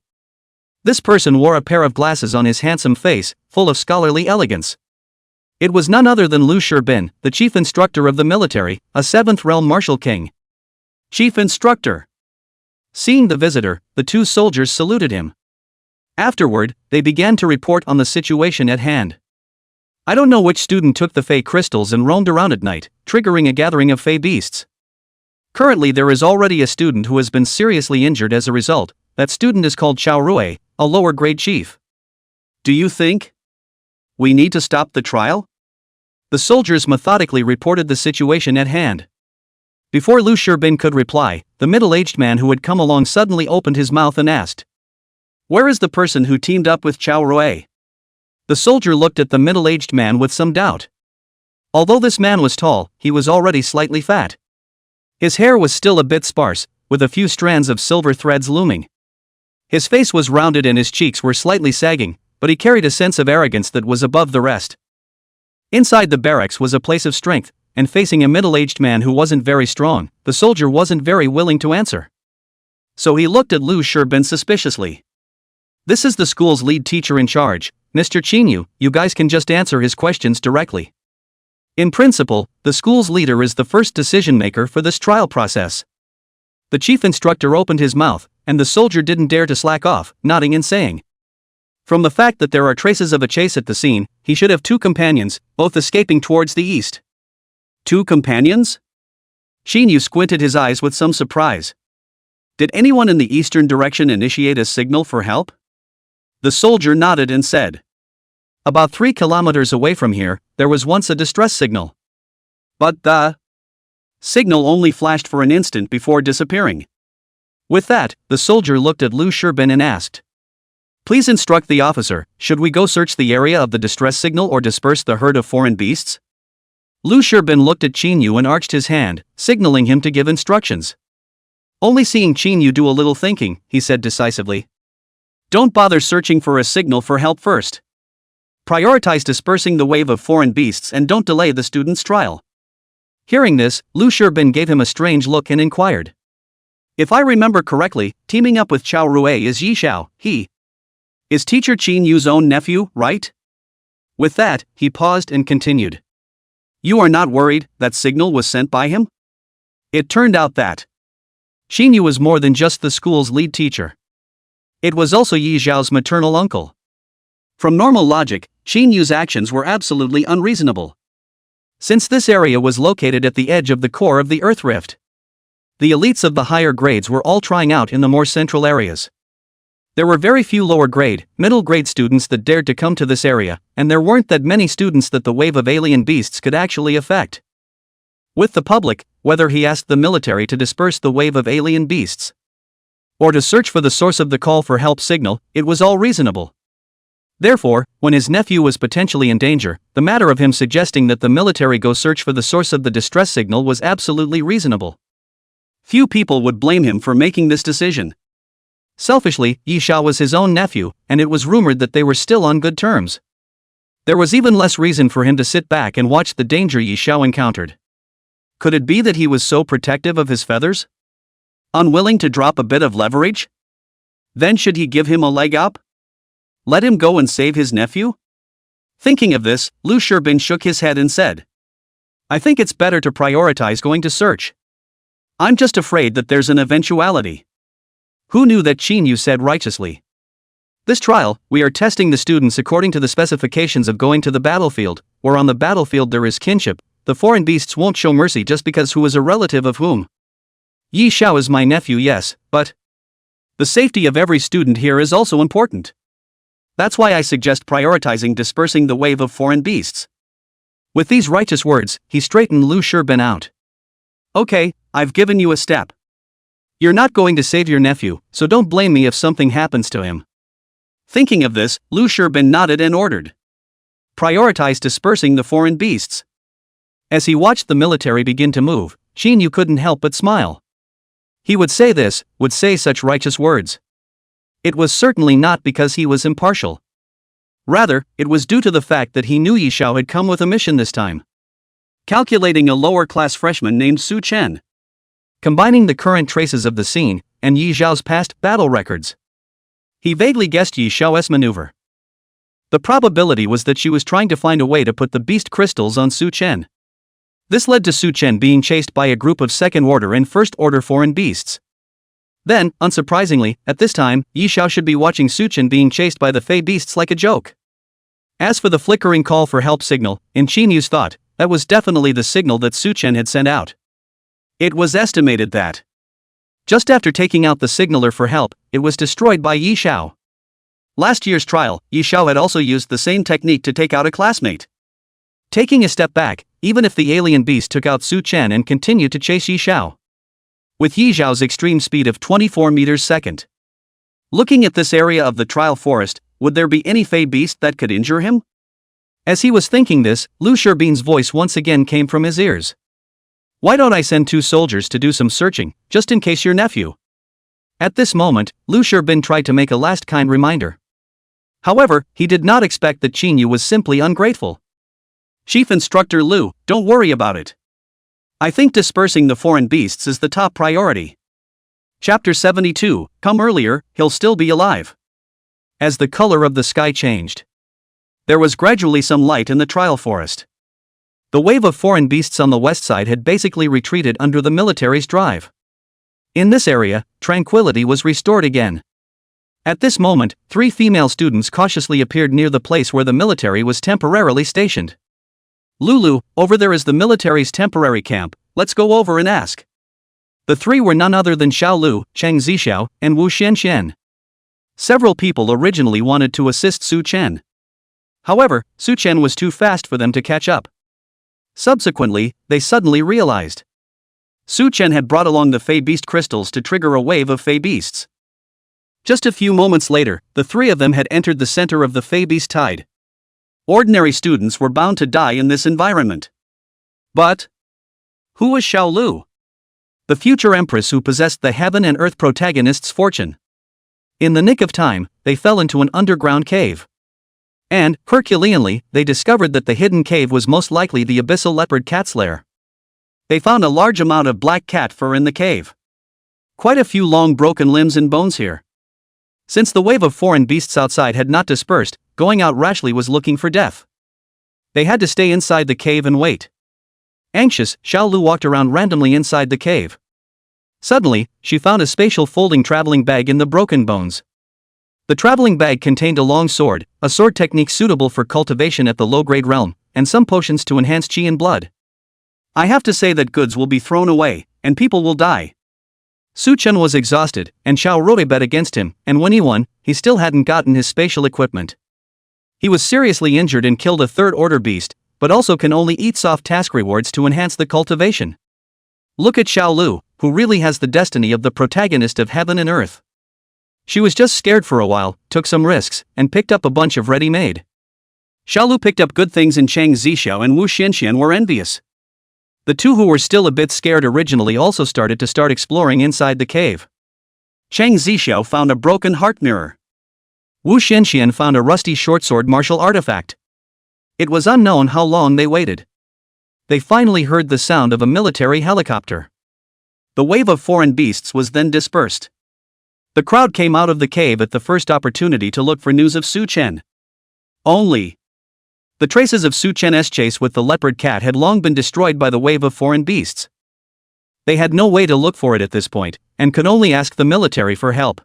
This person wore a pair of glasses on his handsome face, full of scholarly elegance. It was none other than Lu Shirbin, the chief instructor of the military, a 7th realm martial king. Chief instructor. Seeing the visitor, the 2 soldiers saluted him. Afterward, they began to report on the situation at hand. I don't know which student took the fey crystals and roamed around at night, triggering a gathering of fey beasts. Currently there is already a student who has been seriously injured as a result. That student is called Xiao Lu, a lower grade chief. Do you think we need to stop the trial? The soldiers methodically reported the situation at hand. Before Lu Shirbin could reply, the middle-aged man who had come along suddenly opened his mouth and asked, "Where is the person who teamed up with Xiao Lu?" The soldier looked at the middle-aged man with some doubt. Although this man was tall, he was already slightly fat. His hair was still a bit sparse, with a few strands of silver threads looming. His face was rounded and his cheeks were slightly sagging, but he carried a sense of arrogance that was above the rest. Inside the barracks was a place of strength, and facing a middle-aged man who wasn't very strong, the soldier wasn't very willing to answer. So he looked at Lu Shirbin suspiciously. "This is the school's lead teacher in charge, Mr. Qinyu, you guys can just answer his questions directly." In principle, the school's leader is the first decision-maker for this trial process. The chief instructor opened his mouth, and the soldier didn't dare to slack off, nodding and saying, "From the fact that there are traces of a chase at the scene, he should have 2 companions, both escaping towards the east." 2 companions? Qinyu squinted his eyes with some surprise. Did anyone in the eastern direction initiate a signal for help? The soldier nodded and said, "About 3 kilometers away from here, there was once a distress signal. But the signal only flashed for an instant before disappearing." With that, the soldier looked at Lu Shirbin and asked, "Please instruct the officer, should we go search the area of the distress signal or disperse the herd of foreign beasts?" Lu Shirbin looked at Qinyu and arched his hand, signaling him to give instructions. Only seeing Qinyu do a little thinking, he said decisively, "Don't bother searching for a signal for help first. Prioritize dispersing the wave of foreign beasts and don't delay the student's trial." Hearing this, Lu Shibin gave him a strange look and inquired. If I remember correctly, teaming up with Xiao Lu is Xiao. He is teacher Qin Yu's own nephew, right? With that, he paused and continued. You are not worried that signal was sent by him? It turned out that Qin Yu was more than just the school's lead teacher. It was also Yi Zhao's maternal uncle. From normal logic, Qin Yu's actions were absolutely unreasonable. Since this area was located at the edge of the core of the Earth Rift, the elites of the higher grades were all trying out in the more central areas. There were very few lower grade, middle grade students that dared to come to this area, and there weren't that many students that the wave of alien beasts could actually affect. With the public, whether he asked the military to disperse the wave of alien beasts or to search for the source of the call for help signal, it was all reasonable. Therefore, when his nephew was potentially in danger, the matter of him suggesting that the military go search for the source of the distress signal was absolutely reasonable. Few people would blame him for making this decision. Selfishly, Yi Xiao was his own nephew, and it was rumored that they were still on good terms. There was even less reason for him to sit back and watch the danger Yi Xiao encountered. Could it be that he was so protective of his feathers? Unwilling to drop a bit of leverage? Then should he give him a leg up? Let him go and save his nephew? Thinking of this, Lu Shibin shook his head and said, I think it's better to prioritize going to search. I'm just afraid that there's an eventuality. Who knew that Qin Yu said righteously? This trial, we are testing the students according to the specifications of going to the battlefield, where on the battlefield there is kinship. The foreign beasts won't show mercy just because who is a relative of whom. Yi Xiao is my nephew, yes, but the safety of every student here is also important. That's why I suggest prioritizing dispersing the wave of foreign beasts. With these righteous words, he straightened Lu Shibin out. Okay, I've given you a step. You're not going to save your nephew, so don't blame me if something happens to him. Thinking of this, Lu Shibin nodded and ordered. Prioritize dispersing the foreign beasts. As he watched the military begin to move, Qin Yu couldn't help but smile. He would say such righteous words. It was certainly not because he was impartial. Rather, it was due to the fact that he knew Yi Xiao had come with a mission this time. Calculating a lower-class freshman named Su Chen. Combining the current traces of the scene and Yi Zhao's past battle records, he vaguely guessed Yi Xiao's maneuver. The probability was that she was trying to find a way to put the beast crystals on Su Chen. This led to Su Chen being chased by a group of second-order and first-order foreign beasts. Then, unsurprisingly, at this time, Yi Xiao should be watching Su Chen being chased by the fey beasts like a joke. As for the flickering call for help signal, in Qin Yu's thought, that was definitely the signal that Su Chen had sent out. It was estimated that just after taking out the signaler for help, it was destroyed by Yi Xiao. Last year's trial, Yi Xiao had also used the same technique to take out a classmate. Taking a step back, even if the alien beast took out Su Chen and continued to chase Yi Xiao with Yi Zhao's extreme speed of 24 meters per second. Looking at this area of the trial forest, would there be any fey beast that could injure him? As he was thinking this, Lu Shibin's voice once again came from his ears. Why don't I send 2 soldiers to do some searching, just in case your nephew? At this moment, Lu Shibin tried to make a last kind reminder. However, he did not expect that Qin Yu was simply ungrateful. Chief Instructor Lu, don't worry about it. I think dispersing the foreign beasts is the top priority. Chapter 72, come earlier, he'll still be alive. As the color of the sky changed, there was gradually some light in the trial forest. The wave of foreign beasts on the west side had basically retreated under the military's drive. In this area, tranquility was restored again. At this moment, 3 female students cautiously appeared near the place where the military was temporarily stationed. Lulu, over there is the military's temporary camp, let's go over and ask. The 3 were none other than Xiao Lu, Cheng Zixiao, and Wu Xianxian. Several people originally wanted to assist Su Chen. However, Su Chen was too fast for them to catch up. Subsequently, they suddenly realized Su Chen had brought along the fey beast crystals to trigger a wave of fey beasts. Just a few moments later, the 3 of them had entered the center of the fey beast tide. Ordinary students were bound to die in this environment. But who was Xiao Lu? The future empress who possessed the heaven and earth protagonist's fortune. In the nick of time, they fell into an underground cave. And, Herculeanly, they discovered that the hidden cave was most likely the abyssal leopard cat's lair. They found a large amount of black cat fur in the cave. Quite a few long broken limbs and bones here. Since the wave of foreign beasts outside had not dispersed, going out rashly was looking for death. They had to stay inside the cave and wait. Anxious, Xiao Lu walked around randomly inside the cave. Suddenly, she found a spatial folding traveling bag in the broken bones. The traveling bag contained a long sword, a sword technique suitable for cultivation at the low-grade realm, and some potions to enhance chi and blood. I have to say that goods will be thrown away, and people will die. Su Chen was exhausted, and Xiao Rode bet against him, and when he won, he still hadn't gotten his spatial equipment. He was seriously injured and killed a third-order beast, but also can only eat soft task rewards to enhance the cultivation. Look at Xiao Lu, who really has the destiny of the protagonist of Heaven and Earth. She was just scared for a while, took some risks, and picked up a bunch of ready-made. Xiao Lu picked up good things and Chang Zixiao and Wu Xianxian were envious. The two who were still a bit scared originally also started exploring inside the cave. Chang Zixiao found a broken heart mirror. Wu Xianxian found a rusty short-sword martial artifact. It was unknown how long they waited. They finally heard the sound of a military helicopter. The wave of foreign beasts was then dispersed. The crowd came out of the cave at the first opportunity to look for news of Su Chen. Only. The traces of Su Chen's chase with the leopard cat had long been destroyed by the wave of foreign beasts. They had no way to look for it at this point, and could only ask the military for help.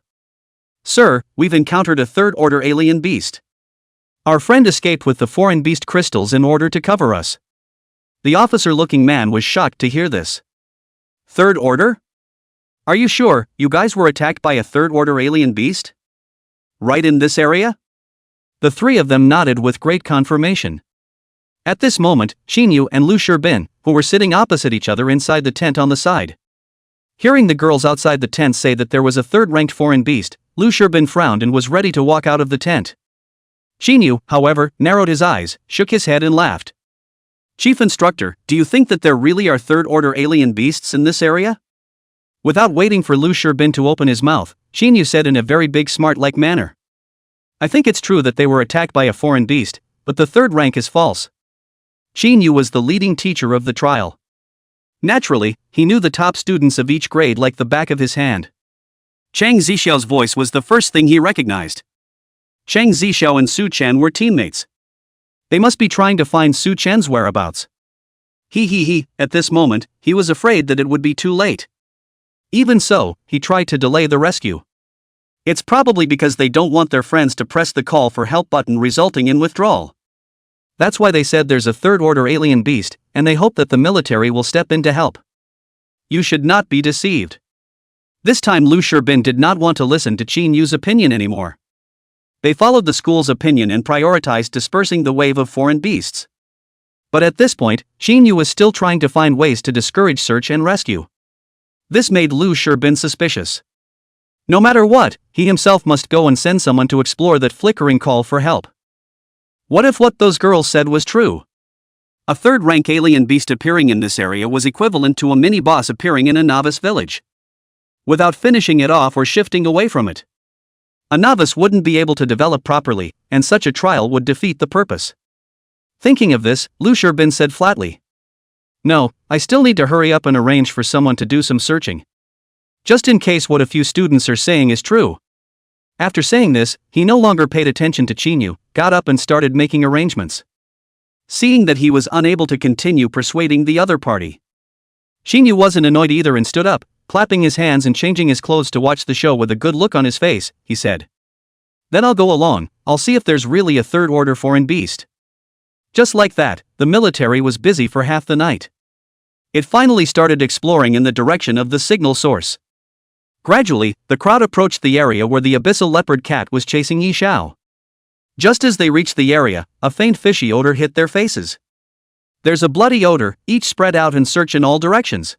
Sir, we've encountered a third-order alien beast. Our friend escaped with the foreign beast crystals in order to cover us. The officer-looking man was shocked to hear this. Third order? Are you sure you guys were attacked by a third-order alien beast? Right in this area? The three of them nodded with great confirmation. At this moment, Xinyu and Lu Shibin, who were sitting opposite each other inside the tent on the side. Hearing the girls outside the tent say that there was a third-ranked foreign beast, Lu Shibin frowned and was ready to walk out of the tent. Xinyu, however, narrowed his eyes, shook his head and laughed. Chief Instructor, do you think that there really are third-order alien beasts in this area? Without waiting for Lu Shibin to open his mouth, Xinyu said in a very big smart-like manner. I think it's true that they were attacked by a foreign beast, but the third rank is false. Xinyu was the leading teacher of the trial. Naturally, he knew the top students of each grade like the back of his hand. Chang Zixiao's voice was the first thing he recognized. Chang Zixiao and Su Chen were teammates. They must be trying to find Su Chen's whereabouts. At this moment, he was afraid that it would be too late. Even so, he tried to delay the rescue. It's probably because they don't want their friends to press the call for help button resulting in withdrawal. That's why they said there's a third-order alien beast, and they hope that the military will step in to help. You should not be deceived. This time Lu Shibin did not want to listen to Qin Yu's opinion anymore. They followed the school's opinion and prioritized dispersing the wave of foreign beasts. But at this point, Qin Yu was still trying to find ways to discourage search and rescue. This made Lu Shibin suspicious. No matter what, he himself must go and send someone to explore that flickering call for help. What if what those girls said was true? A third-rank alien beast appearing in this area was equivalent to a mini-boss appearing in a novice village. Without finishing it off or shifting away from it, a novice wouldn't be able to develop properly, and such a trial would defeat the purpose. Thinking of this, Lu Shibin said flatly. No, I still need to hurry up and arrange for someone to do some searching. Just in case what a few students are saying is true. After saying this, he no longer paid attention to Qin Yu, got up and started making arrangements. Seeing that he was unable to continue persuading the other party, Qin Yu wasn't annoyed either and stood up, clapping his hands and changing his clothes to watch the show with a good look on his face, he said. Then I'll go along, I'll see if there's really a third-order foreign beast. Just like that, the military was busy for half the night. It finally started exploring in the direction of the signal source. Gradually, the crowd approached the area where the abyssal leopard cat was chasing Yi Xiao. Just as they reached the area, a faint fishy odor hit their faces. There's a bloody odor, each spread out and search in all directions.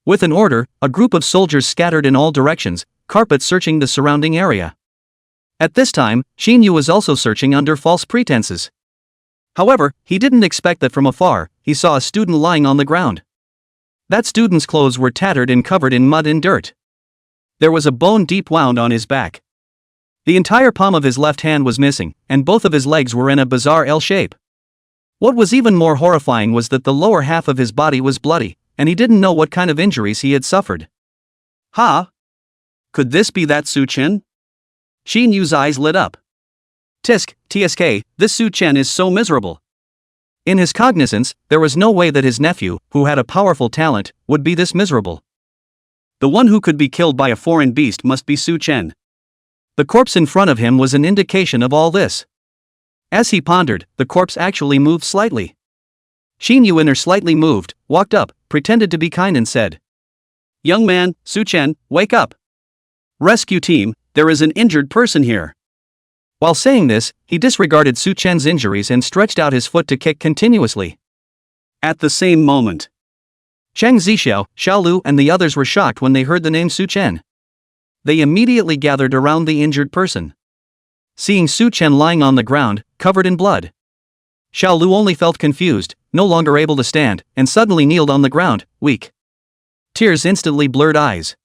With an order, a group of soldiers scattered in all directions, carpet searching the surrounding area. At this time, Qin Yu was also searching under false pretenses. However, he didn't expect that from afar, he saw a student lying on the ground. That student's clothes were tattered and covered in mud and dirt. There was a bone deep wound on his back. The entire palm of his left hand was missing, and both of his legs were in a bizarre L shape. What was even more horrifying was that the lower half of his body was bloody, and he didn't know what kind of injuries he had suffered. Ha! Could this be that Su Chen? Xin Yu's eyes lit up. Tsk, this Su Chen is so miserable. In his cognizance, there was no way that his nephew, who had a powerful talent, would be this miserable. The one who could be killed by a foreign beast must be Su Chen. The corpse in front of him was an indication of all this. As he pondered, the corpse actually moved slightly. Xin Yu slightly moved, walked up, pretended to be kind and said, "Young man, Su Chen, wake up. Rescue team, there is an injured person here." While saying this, he disregarded Su Chen's injuries and stretched out his foot to kick continuously. At the same moment, Cheng Zixiao, Xiao Lu and the others were shocked when they heard the name Su Chen. They immediately gathered around the injured person. Seeing Su Chen lying on the ground, covered in blood, Xiao Lu only felt confused, no longer able to stand, and suddenly kneeled on the ground, weak. Tears instantly blurred eyes.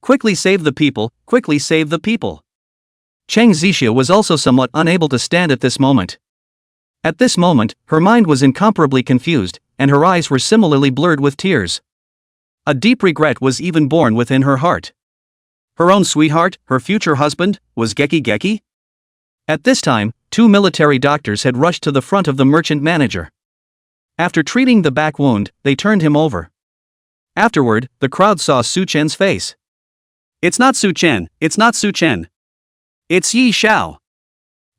"Quickly save the people, quickly save the people." Cheng Zixiao was also somewhat unable to stand at this moment. At this moment, her mind was incomparably confused, and her eyes were similarly blurred with tears. A deep regret was even born within her heart. Her own sweetheart, her future husband, was Geki. At this time, 2 military doctors had rushed to the front of the merchant manager. After treating the back wound, they turned him over. Afterward, the crowd saw Su Chen's face. "It's not Su Chen, it's not Su Chen. It's Yi Xiao."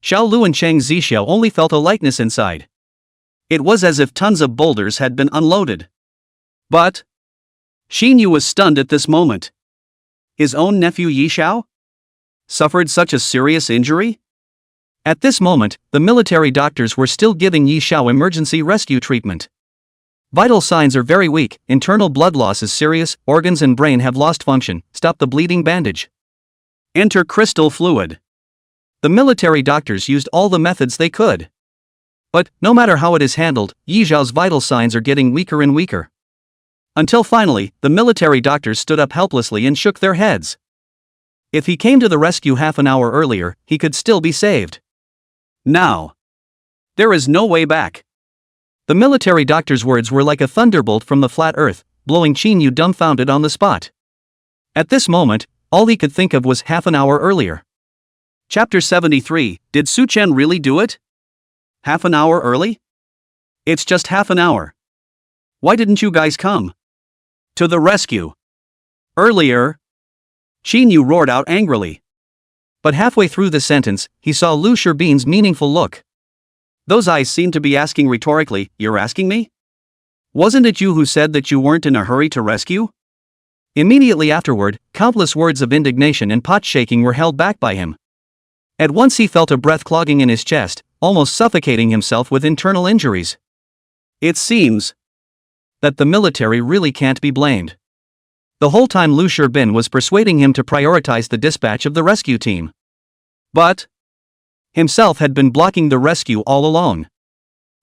Xiao Lu and Cheng Zixiao only felt a lightness inside. It was as if tons of boulders had been unloaded. But Xin Yu was stunned at this moment. His own nephew Yi Xiao suffered such a serious injury? At this moment, the military doctors were still giving Yi Xiao emergency rescue treatment. Vital signs are very weak, internal blood loss is serious, organs and brain have lost function, stop the bleeding, bandage. Enter crystal fluid. The military doctors used all the methods they could. But, no matter how it is handled, Yi Xiao's vital signs are getting weaker and weaker. Until finally, the military doctors stood up helplessly and shook their heads. If he came to the rescue half an hour earlier, he could still be saved. Now, there is no way back. The military doctor's words were like a thunderbolt from the flat earth, blowing Xin Yu dumbfounded on the spot. At this moment, all he could think of was half an hour earlier. Chapter 73, Did Su Chen really do it? Half an hour early? It's just half an hour. Why didn't you guys come to the rescue earlier? Xin Yu roared out angrily. But halfway through the sentence, he saw Lu Shirbin's meaningful look. Those eyes seemed to be asking rhetorically, "You're asking me? Wasn't it you who said that you weren't in a hurry to rescue?" Immediately afterward, countless words of indignation and pot shaking were held back by him. At once he felt a breath clogging in his chest, almost suffocating himself with internal injuries. It seems that the military really can't be blamed. The whole time Lu Shirbin was persuading him to prioritize the dispatch of the rescue team. But himself had been blocking the rescue all along.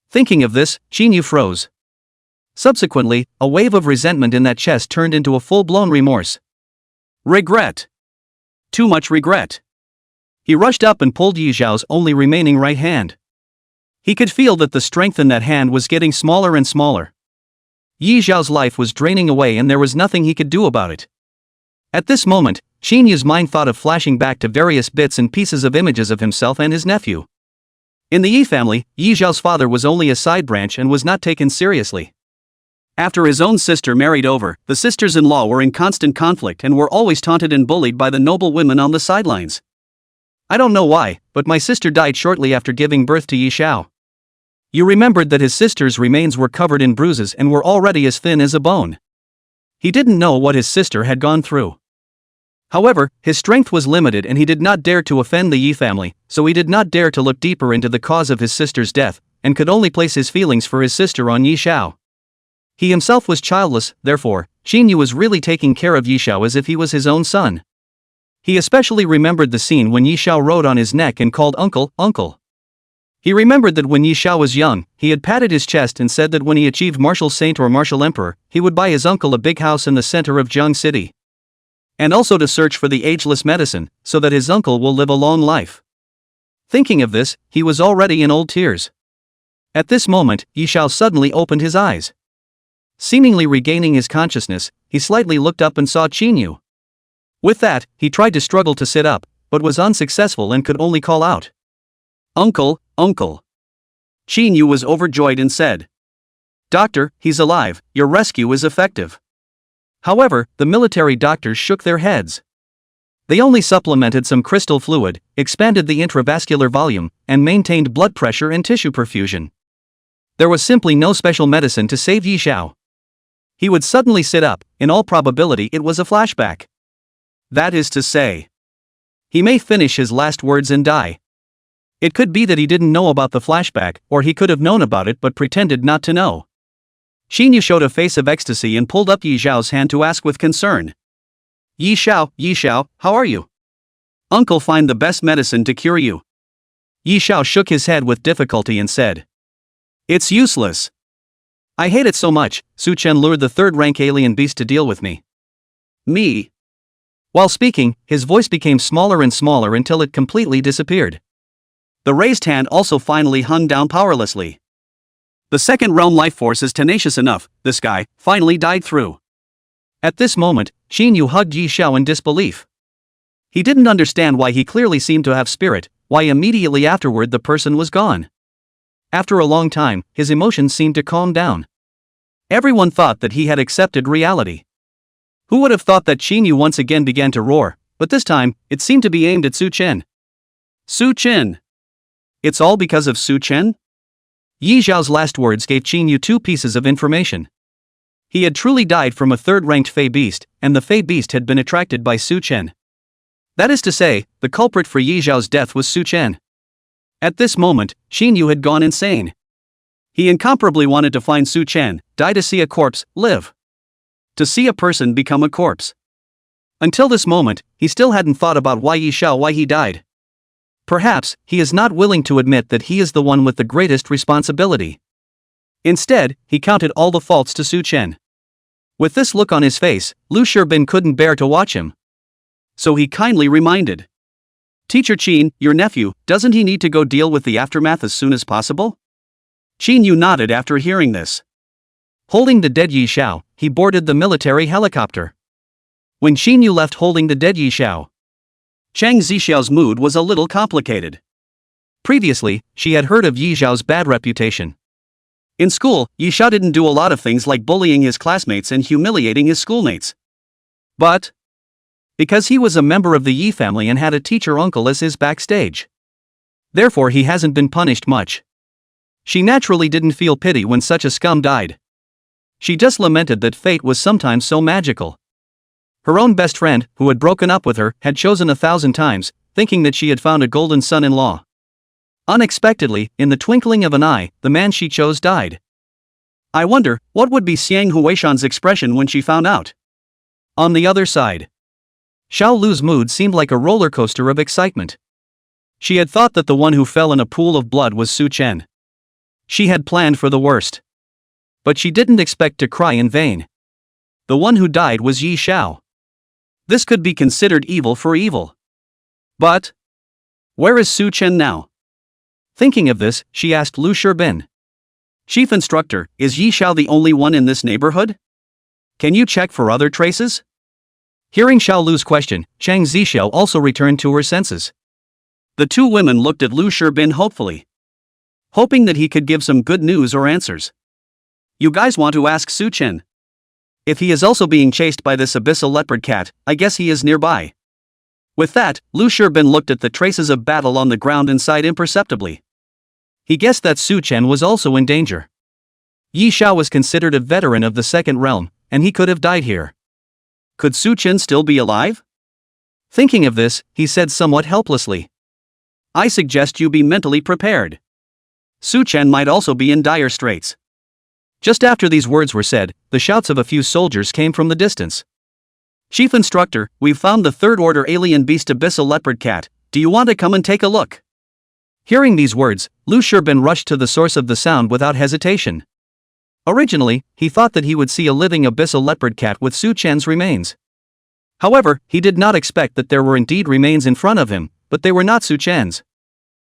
Thinking of this, Xin Yu froze. Subsequently, a wave of resentment in that chest turned into a full-blown remorse. Regret. Too much regret. He rushed up and pulled Yi Xiao's only remaining right hand. He could feel that the strength in that hand was getting smaller and smaller. Yi Xiao's life was draining away and there was nothing he could do about it. At this moment, Xin Yu's mind thought of flashing back to various bits and pieces of images of himself and his nephew. In the Yi family, Yi Xiao's father was only a side branch and was not taken seriously. After his own sister married over, the sisters-in-law were in constant conflict and were always taunted and bullied by the noble women on the sidelines. I don't know why, but my sister died shortly after giving birth to Yi Xiao. You remembered that his sister's remains were covered in bruises and were already as thin as a bone. He didn't know what his sister had gone through. However, his strength was limited and he did not dare to offend the Yi family, so he did not dare to look deeper into the cause of his sister's death, and could only place his feelings for his sister on Yi Xiao. He himself was childless, therefore, Xin Yu was really taking care of Yi Xiao as if he was his own son. He especially remembered the scene when Yi Xiao rode on his neck and called uncle, uncle. He remembered that when Yi Xiao was young, he had patted his chest and said that when he achieved martial saint or martial emperor, he would buy his uncle a big house in the center of Jiang City. And also to search for the ageless medicine, so that his uncle will live a long life. Thinking of this, he was already in old tears. At this moment, Yi Xiao suddenly opened his eyes. Seemingly regaining his consciousness, he slightly looked up and saw Qinyu. With that, he tried to struggle to sit up, but was unsuccessful and could only call out, "Uncle, uncle." Qinyu was overjoyed and said, "Doctor, he's alive, your rescue is effective." However, the military doctors shook their heads. They only supplemented some crystal fluid, expanded the intravascular volume, and maintained blood pressure and tissue perfusion. There was simply no special medicine to save Yi Xiao. He would suddenly sit up, in all probability it was a flashback. That is to say, he may finish his last words and die. It could be that he didn't know about the flashback, or he could have known about it but pretended not to know. Xinyu showed a face of ecstasy and pulled up Yi Xiao's hand to ask with concern, Yi Xiao, how are you? Uncle find the best medicine to cure you." Yi Xiao shook his head with difficulty and said, "It's useless. I hate it so much. Su Chen lured the third-rank alien beast to deal with me." "Me?" While speaking, his voice became smaller and smaller until it completely disappeared. The raised hand also finally hung down powerlessly. The second realm life force is tenacious enough, this guy finally died through. At this moment, Qinyu hugged Yi Xiao in disbelief. He didn't understand why he clearly seemed to have spirit, why immediately afterward the person was gone. After a long time, his emotions seemed to calm down. Everyone thought that he had accepted reality. Who would have thought that Qinyu once again began to roar, but this time, it seemed to be aimed at Su Chen. Su Chen! It's all because of Su Chen? Yi Xiao's last words gave Qinyu two pieces of information. He had truly died from a third-ranked Fey Beast, and the Fey Beast had been attracted by Su Chen. That is to say, the culprit for Yi Xiao's death was Su Chen. At this moment, Qinyu had gone insane. He incomparably wanted to find Su Chen, die to see a corpse live. To see a person become a corpse. Until this moment, he still hadn't thought about why he died. Perhaps, he is not willing to admit that he is the one with the greatest responsibility. Instead, he counted all the faults to Su Chen. With this look on his face, Lu Shirbin couldn't bear to watch him. So he kindly reminded, "Teacher Qin, your nephew, doesn't he need to go deal with the aftermath as soon as possible?" Qinyu nodded after hearing this. Holding the dead Yi Xiao, he boarded the military helicopter. When Qinyu left holding the dead Yi Xiao, Chang Zixiao's mood was a little complicated. Previously, she had heard of Yi Xiao's bad reputation. In school, Yi Xiao didn't do a lot of things like bullying his classmates and humiliating his schoolmates. But because he was a member of the Yi family and had a teacher uncle as his backstage, therefore he hasn't been punished much. She naturally didn't feel pity when such a scum died. She just lamented that fate was sometimes so magical. Her own best friend, who had broken up with her, had chosen 1,000 times, thinking that she had found a golden son-in-law. Unexpectedly, in the twinkling of an eye, the man she chose died. I wonder, what would be Xiang Huishan's expression when she found out? On the other side, Xiao Lu's mood seemed like a roller coaster of excitement. She had thought that the one who fell in a pool of blood was Su Chen. She had planned for the worst. But she didn't expect to cry in vain. The one who died was Yi Xiao. This could be considered evil for evil. But where is Su Chen now? Thinking of this, she asked Lu Shirbin, "Chief Instructor, is Yi Xiao the only one in this neighborhood? Can you check for other traces?" Hearing Xiao Lu's question, Chang Zixiao also returned to her senses. The two women looked at Lu Shirbin hopefully, hoping that he could give some good news or answers. "You guys want to ask Su Chen? If he is also being chased by this abyssal leopard cat, I guess he is nearby." With that, Lu Shirbin looked at the traces of battle on the ground and sighed imperceptibly. He guessed that Su Chen was also in danger. Yi Xiao was considered a veteran of the second realm, and he could have died here. Could Su Chen still be alive? Thinking of this, he said somewhat helplessly, "I suggest you be mentally prepared. Su Chen might also be in dire straits." Just after these words were said, the shouts of a few soldiers came from the distance. "Chief Instructor, we've found the third-order alien beast abyssal leopard cat. Do you want to come and take a look?" Hearing these words, Lu Shirbin rushed to the source of the sound without hesitation. Originally, he thought that he would see a living abyssal leopard cat with Su Chen's remains. However, he did not expect that there were indeed remains in front of him, but they were not Su Chen's.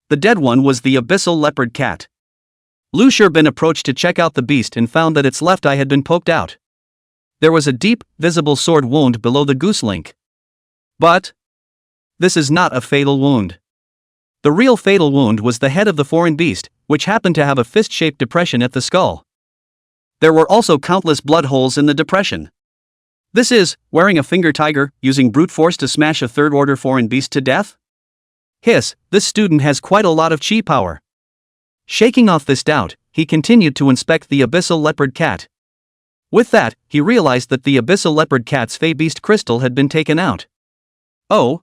The dead one was the abyssal leopard cat. Lu Shirbin approached to check out the beast and found that its left eye had been poked out. There was a deep, visible sword wound below the goose link. But this is not a fatal wound. The real fatal wound was the head of the foreign beast, which happened to have a fist-shaped depression at the skull. There were also countless blood holes in the depression. This is, wearing a finger tiger, using brute force to smash a third-order foreign beast to death? Hiss, this student has quite a lot of chi power. Shaking off this doubt, he continued to inspect the abyssal leopard cat. With that, he realized that the abyssal leopard cat's fey beast crystal had been taken out. Oh.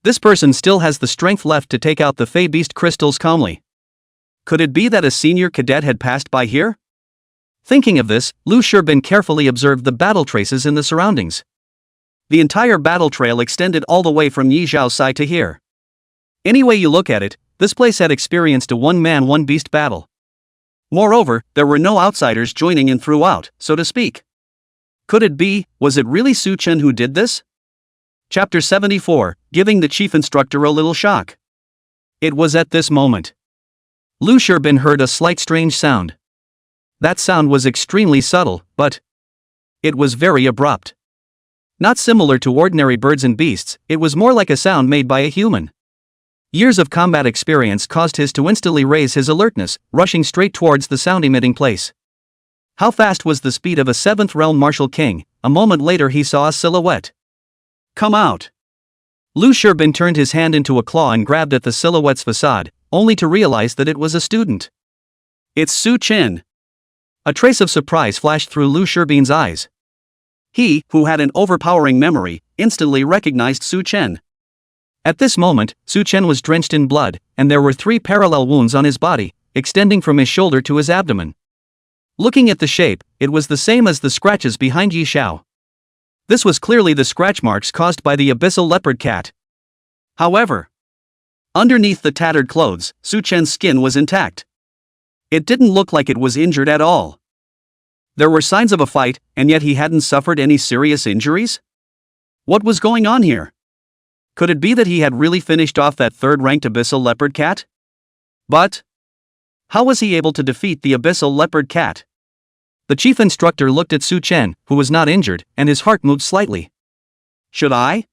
This person still has the strength left to take out the fey beast crystals calmly. Could it be that a senior cadet had passed by here? Thinking of this, Lu Shirbin carefully observed the battle traces in the surroundings. The entire battle trail extended all the way from Yizhao's side to here. Any way you look at it, this place had experienced a one-man, one-beast battle. Moreover, there were no outsiders joining in throughout, so to speak. Could it be, was it really Su Chen who did this? Chapter 74, Giving the Chief Instructor a Little Shock. It was at this moment Lu Shirbin heard a slight strange sound. That sound was extremely subtle, but it was very abrupt. Not similar to ordinary birds and beasts, it was more like a sound made by a human. Years of combat experience caused his to instantly raise his alertness, rushing straight towards the sound-emitting place. How fast was the speed of a 7th realm martial king? A moment later he saw a silhouette. Come out! Lu Shirbin turned his hand into a claw and grabbed at the silhouette's facade, only to realize that it was a student. It's Su Chen! A trace of surprise flashed through Lu Shirbin's eyes. He, who had an overpowering memory, instantly recognized Su Chen. At this moment, Su Chen was drenched in blood, and there were 3 parallel wounds on his body, extending from his shoulder to his abdomen. Looking at the shape, it was the same as the scratches behind Yizhao. This was clearly the scratch marks caused by the abyssal leopard cat. However, underneath the tattered clothes, Su Chen's skin was intact. It didn't look like it was injured at all. There were signs of a fight, and yet he hadn't suffered any serious injuries? What was going on here? Could it be that he had really finished off that third-ranked abyssal leopard cat? But how was he able to defeat the abyssal leopard cat? The chief instructor looked at Su Chen, who was not injured, and his heart moved slightly. Should I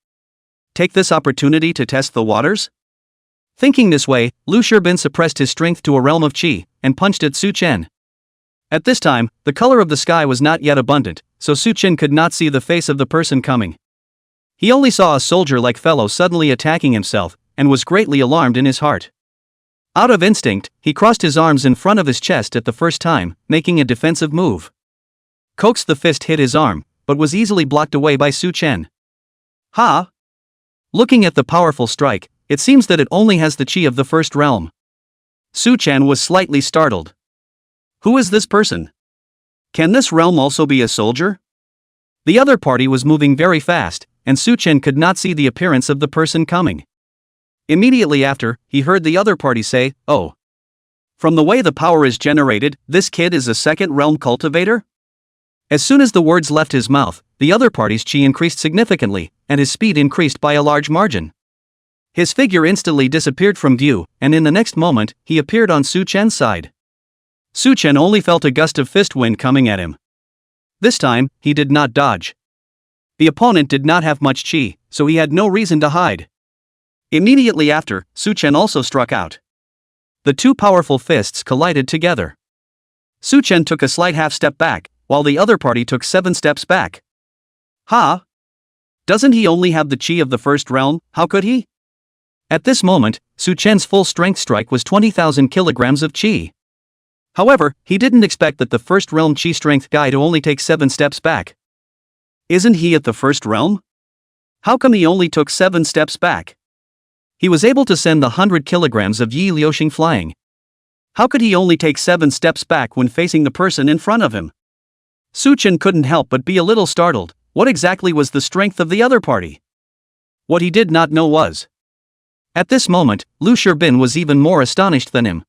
take this opportunity to test the waters? Thinking this way, Lu Shirbin suppressed his strength to a realm of qi, and punched at Su Chen. At this time, the color of the sky was not yet abundant, so Su Chen could not see the face of the person coming. He only saw a soldier-like fellow suddenly attacking himself, and was greatly alarmed in his heart. Out of instinct, he crossed his arms in front of his chest at the first time, making a defensive move. Coaxed the fist hit his arm, but was easily blocked away by Su Chen. Ha! Looking at the powerful strike, it seems that it only has the chi of the first realm. Su Chen was slightly startled. Who is this person? Can this realm also be a soldier? The other party was moving very fast, and Su Chen could not see the appearance of the person coming. Immediately after, he heard the other party say, "Oh. From the way the power is generated, this kid is a second realm cultivator?" As soon as the words left his mouth, the other party's chi increased significantly, and his speed increased by a large margin. His figure instantly disappeared from view, and in the next moment, he appeared on Su Chen's side. Su Chen only felt a gust of fist wind coming at him. This time, he did not dodge. The opponent did not have much chi, so he had no reason to hide. Immediately after, Su Chen also struck out. The two powerful fists collided together. Su Chen took a slight half-step back, while the other party took 7 steps back. Ha! Doesn't he only have the chi of the first realm? How could he? At this moment, Su Chen's full strength strike was 20,000 kilograms of chi. However, he didn't expect that the first realm chi strength guy to only take 7 steps back. Isn't he at the first realm? How come he only took 7 steps back? He was able to send the 100 kilograms of Yi Liuxing flying. How could he only take 7 steps back when facing the person in front of him? Su Chen couldn't help but be a little startled. What exactly was the strength of the other party? What he did not know was. At this moment, Lu Shirbin was even more astonished than him.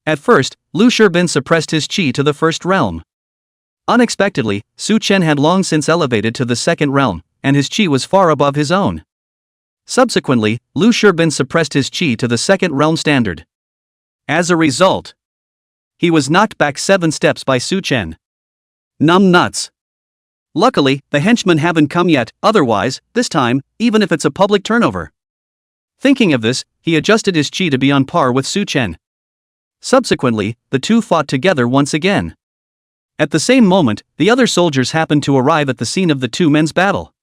At first, Lu Shirbin suppressed his chi to the first realm. Unexpectedly, Su Chen had long since elevated to the second realm, and his chi was far above his own. Subsequently, Lu Shirbin suppressed his chi to the second realm standard. As a result, He was knocked back 7 steps by Su Chen. Numb nuts. Luckily, the henchmen haven't come yet, otherwise, this time, even if it's a public turnover. Thinking of this, he adjusted his chi to be on par with Su Chen. Subsequently, the two fought together once again. At the same moment, the other soldiers happened to arrive at the scene of the two men's battle.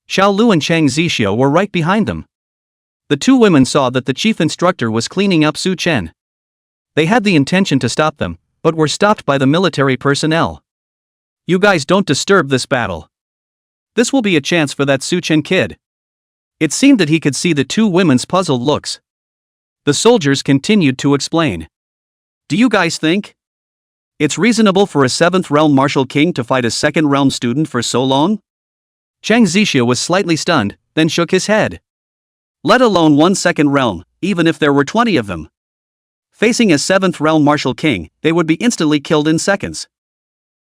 Xiao Lu and Chang Zixio were right behind them. The two women saw that the chief instructor was cleaning up Su Chen. They had the intention to stop them, but were stopped by the military personnel. "You guys don't disturb this battle. This will be a chance for that Su Chen kid." It seemed that he could see the two women's puzzled looks. The soldiers continued to explain. "Do you guys think it's reasonable for a 7th realm martial king to fight a 2nd realm student for so long?" Chang Zixia was slightly stunned, then shook his head. "Let alone 1 2nd realm, even if there were 20 of them. Facing a 7th realm martial king, they would be instantly killed in seconds.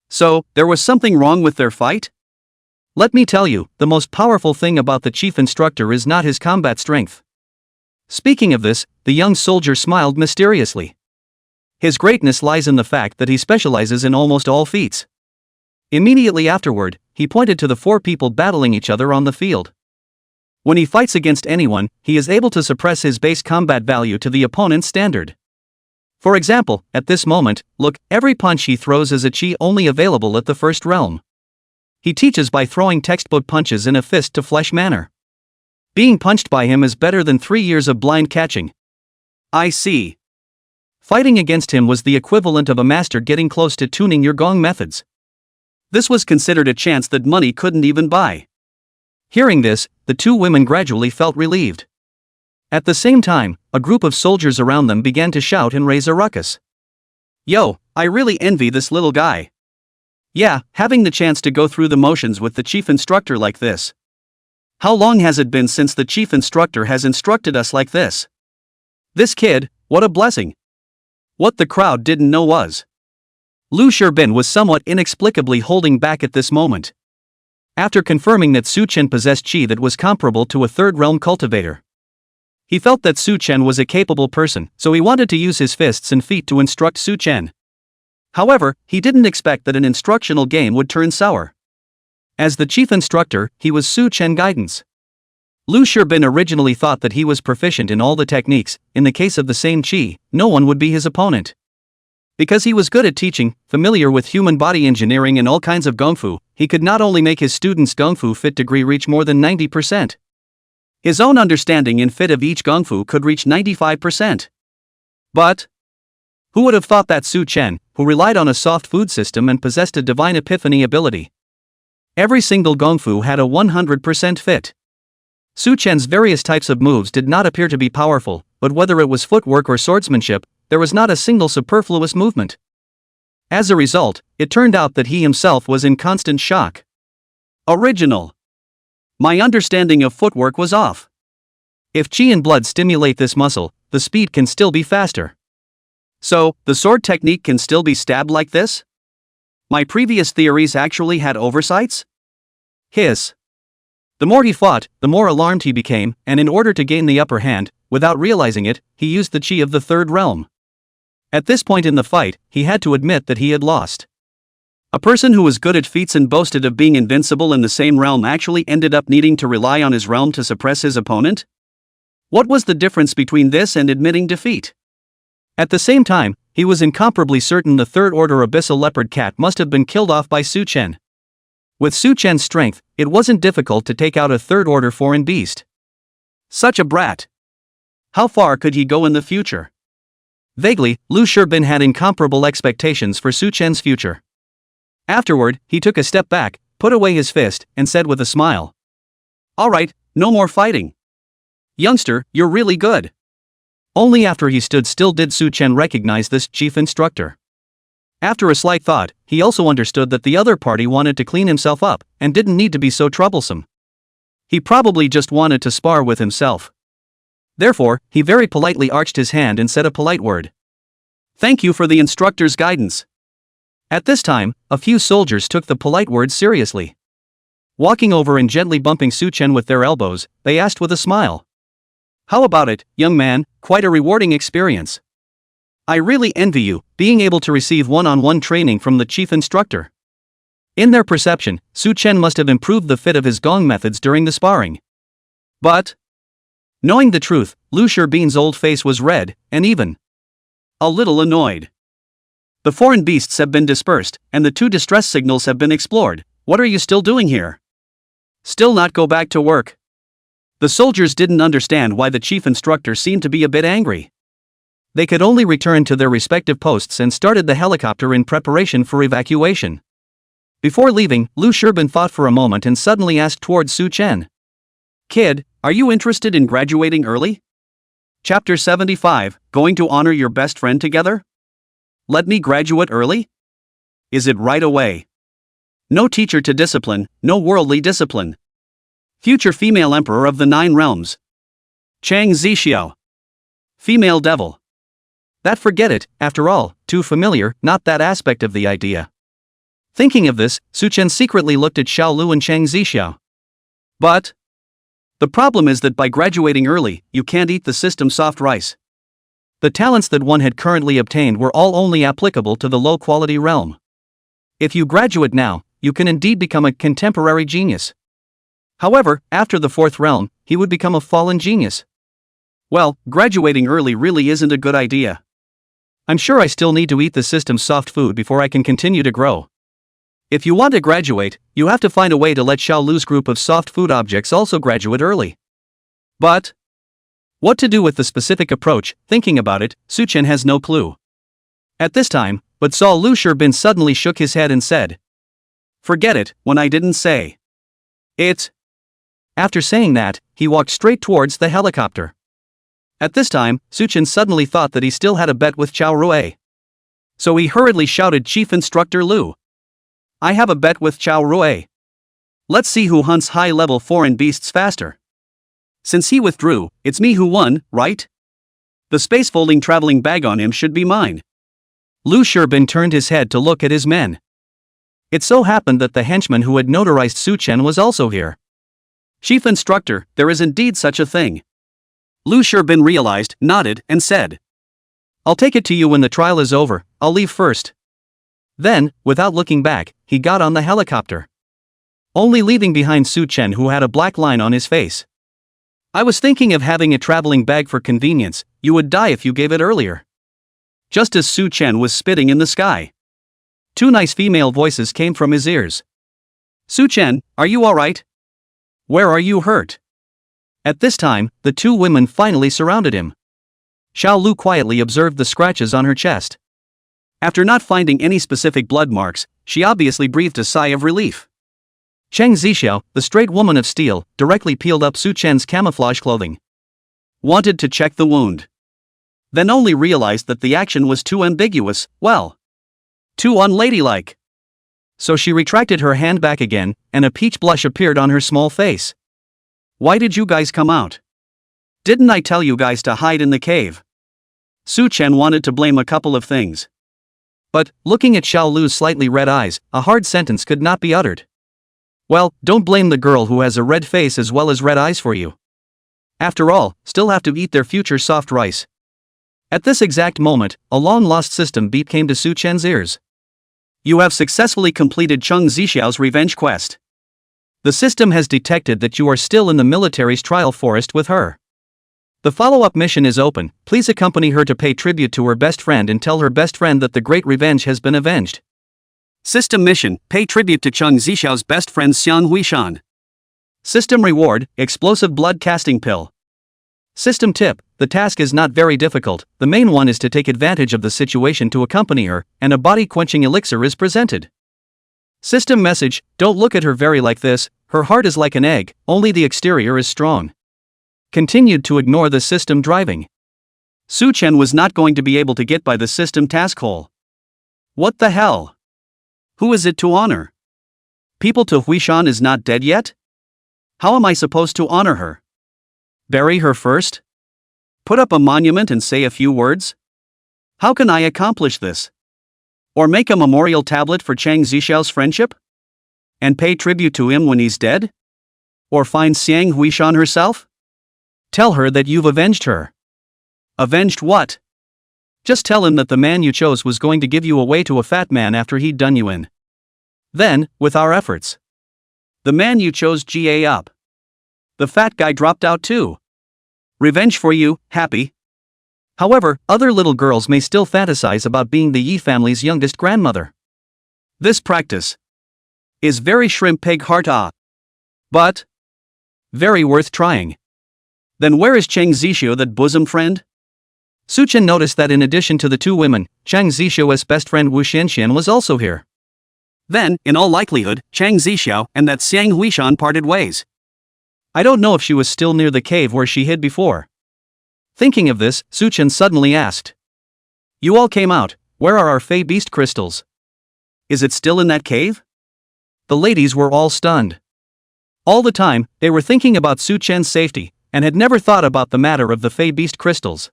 So, there was something wrong with their fight? Let me tell you, the most powerful thing about the chief instructor is not his combat strength." Speaking of this, the young soldier smiled mysteriously. His greatness lies in the fact that he specializes in almost all feats. Immediately afterward, he pointed to the 4 people battling each other on the field. When he fights against anyone, he is able to suppress his base combat value to the opponent's standard. For example, at this moment, look, every punch he throws is a chi only available at the 1st realm. He teaches by throwing textbook punches in a fist-to-flesh manner. Being punched by him is better than 3 years of blind catching. I see. Fighting against him was the equivalent of a master getting close to tuning your gong methods. This was considered a chance that money couldn't even buy. Hearing this, the two women gradually felt relieved. At the same time, a group of soldiers around them began to shout and raise a ruckus. "Yo, I really envy this little guy. Yeah, having the chance to go through the motions with the chief instructor like this. How long has it been since the chief instructor has instructed us like this? This kid, what a blessing." What the crowd didn't know was Lu Shirbin was somewhat inexplicably holding back at this moment. After confirming that Su Chen possessed chi that was comparable to a 3rd realm cultivator, he felt that Su Chen was a capable person, so he wanted to use his fists and feet to instruct Su Chen. However, he didn't expect that an instructional game would turn sour. As the chief instructor, he was Su Chen guidance. Lu Shirbin originally thought that he was proficient in all the techniques. In the case of the same chi, no one would be his opponent. Because he was good at teaching, familiar with human body engineering and all kinds of gongfu, he could not only make his students' gongfu fit degree reach more than 90%. His own understanding and fit of each gongfu could reach 95%. But who would have thought that Su Chen, who relied on a soft food system and possessed a divine epiphany ability? Every single gongfu had a 100% fit. Su Chen's various types of moves did not appear to be powerful, but whether it was footwork or swordsmanship, there was not a single superfluous movement. As a result, it turned out that he himself was in constant shock. Original. My understanding of footwork was off. If chi and blood stimulate this muscle, the speed can still be faster. So, the sword technique can still be stabbed like this? My previous theories actually had oversights? Hiss. The more he fought, the more alarmed he became, and in order to gain the upper hand, without realizing it, he used the chi of the 3rd realm. At this point in the fight, he had to admit that he had lost. A person who was good at feats and boasted of being invincible in the same realm actually ended up needing to rely on his realm to suppress his opponent? What was the difference between this and admitting defeat? At the same time, he was incomparably certain the 3rd order abyssal leopard cat must have been killed off by Su Chen. With Su Chen's strength, it wasn't difficult to take out a 3rd order foreign beast. Such a brat. How far could he go in the future? Vaguely, Lu Shirbin had incomparable expectations for Su Chen's future. Afterward, he took a step back, put away his fist, and said with a smile, "Alright, no more fighting. Youngster, you're really good." Only after he stood still did Su Chen recognize this chief instructor. After a slight thought, he also understood that the other party wanted to clean himself up, and didn't need to be so troublesome. He probably just wanted to spar with himself. Therefore, he very politely arched his hand and said a polite word. "Thank you for the instructor's guidance." At this time, a few soldiers took the polite words seriously. Walking over and gently bumping Su Chen with their elbows, they asked with a smile, "How about it, young man? Quite a rewarding experience." I really envy you, being able to receive one-on-one training from the chief instructor. In their perception, Su Chen must have improved the fit of his gong methods during the sparring. But, knowing the truth, Lu Shirbin's old face was red, and even a little annoyed. The foreign beasts have been dispersed, and the 2 distress signals have been explored. What are you still doing here? Still not go back to work? The soldiers didn't understand why the chief instructor seemed to be a bit angry. They could only return to their respective posts and started the helicopter in preparation for evacuation. Before leaving, Lu Shirbin thought for a moment and suddenly asked towards Su Chen. Kid, are you interested in graduating early? Chapter 75, Going to honor your best friend together? Let me graduate early? Is it right away? No teacher to discipline, no worldly discipline. Future female emperor of the 9 realms. Chang Zixiao. Female devil. That forget it, after all, too familiar, not that aspect of the idea. Thinking of this, Su Chen secretly looked at Xiao Lu and Chang Zixiao. But the problem is that by graduating early, you can't eat the system soft rice. The talents that one had currently obtained were all only applicable to the low-quality realm. If you graduate now, you can indeed become a contemporary genius. However, after the 4th realm, he would become a fallen genius. Well, graduating early really isn't a good idea. I'm sure I still need to eat the system's soft food before I can continue to grow. If you want to graduate, you have to find a way to let Xiao Lu's group of soft food objects also graduate early. But what to do with the specific approach, thinking about it, Su Chen has no clue. At this time, but saw Lu Shirbin suddenly shook his head and said, "Forget it, when I didn't say it." After saying that, he walked straight towards the helicopter. At this time, Su Chen suddenly thought that he still had a bet with Xiao Rui. So he hurriedly shouted, "Chief Instructor Lu, I have a bet with Xiao Rui. Let's see who hunts high-level foreign beasts faster. Since he withdrew, it's me who won, right? The space-folding traveling bag on him should be mine." Lu Shirbin turned his head to look at his men. It so happened that the henchman who had notarized Su Chen was also here. "Chief Instructor, there is indeed such a thing." Lu Shirbin realized, nodded, and said, "I'll take it to you when the trial is over, I'll leave first." Then, without looking back, he got on the helicopter, only leaving behind Su Chen, who had a black line on his face. "I was thinking of having a traveling bag for convenience, you would die if you gave it earlier." Just as Su Chen was spitting in the sky, 2 nice female voices came from his ears. "Su Chen, are you alright? Where are you hurt?" At this time, the 2 women finally surrounded him. Xiao Lu quietly observed the scratches on her chest. After not finding any specific blood marks, she obviously breathed a sigh of relief. Chang Zixiao, the straight woman of steel, directly peeled up Su Chen's camouflage clothing. Wanted to check the wound. Then only realized that the action was too ambiguous, well, too unladylike. So she retracted her hand back again, and a peach blush appeared on her small face. "Why did you guys come out? Didn't I tell you guys to hide in the cave?" Su Chen wanted to blame a couple of things. But, looking at Xiao Lu's slightly red eyes, a hard sentence could not be uttered. Well, don't blame the girl who has a red face as well as red eyes for you. After all, still have to eat their future soft rice. At this exact moment, a long-lost system beep came to Su Chen's ears. "You have successfully completed Chang Zixiao's revenge quest. The system has detected that you are still in the military's trial forest with her. The follow-up mission is open, please accompany her to pay tribute to her best friend and tell her best friend that the great revenge has been avenged." System mission, pay tribute to Chang Zixiao's best friend Xiang Huishan. System reward, explosive blood casting pill. System tip, the task is not very difficult, the main one is to take advantage of the situation to accompany her, and a body-quenching elixir is presented. System message, don't look at her very like this, her heart is like an egg, only the exterior is strong. Continued to ignore the system driving. Su Chen was not going to be able to get by the system task hole. What the hell? Who is it to honor? People to Huishan is not dead yet? How am I supposed to honor her? Bury her first? Put up a monument and say a few words? How can I accomplish this? Or make a memorial tablet for Chang Zixiao's friendship? And pay tribute to him when he's dead? Or find Xiang Huishan herself? Tell her that you've avenged her. Avenged what? Just tell him that the man you chose was going to give you away to a fat man after he'd done you in. Then, with our efforts, the man you chose GA up. The fat guy dropped out too. Revenge for you, happy. However, other little girls may still fantasize about being the Yi family's youngest grandmother. This practice is very shrimp peg heart but very worth trying. Then where is Cheng Zixio, that bosom friend? Su Chen noticed that in addition to the two women, Cheng Zixio's best friend Wu Xianxian was also here. Then, in all likelihood, Cheng Zixio and that Xiang Huishan parted ways. I don't know if she was still near the cave where she hid before. Thinking of this, Su Chen suddenly asked. You all came out, where are our Fey Beast crystals? Is it still in that cave? The ladies were all stunned. All the time, they were thinking about Su Chen's safety, and had never thought about the matter of the Fey Beast crystals.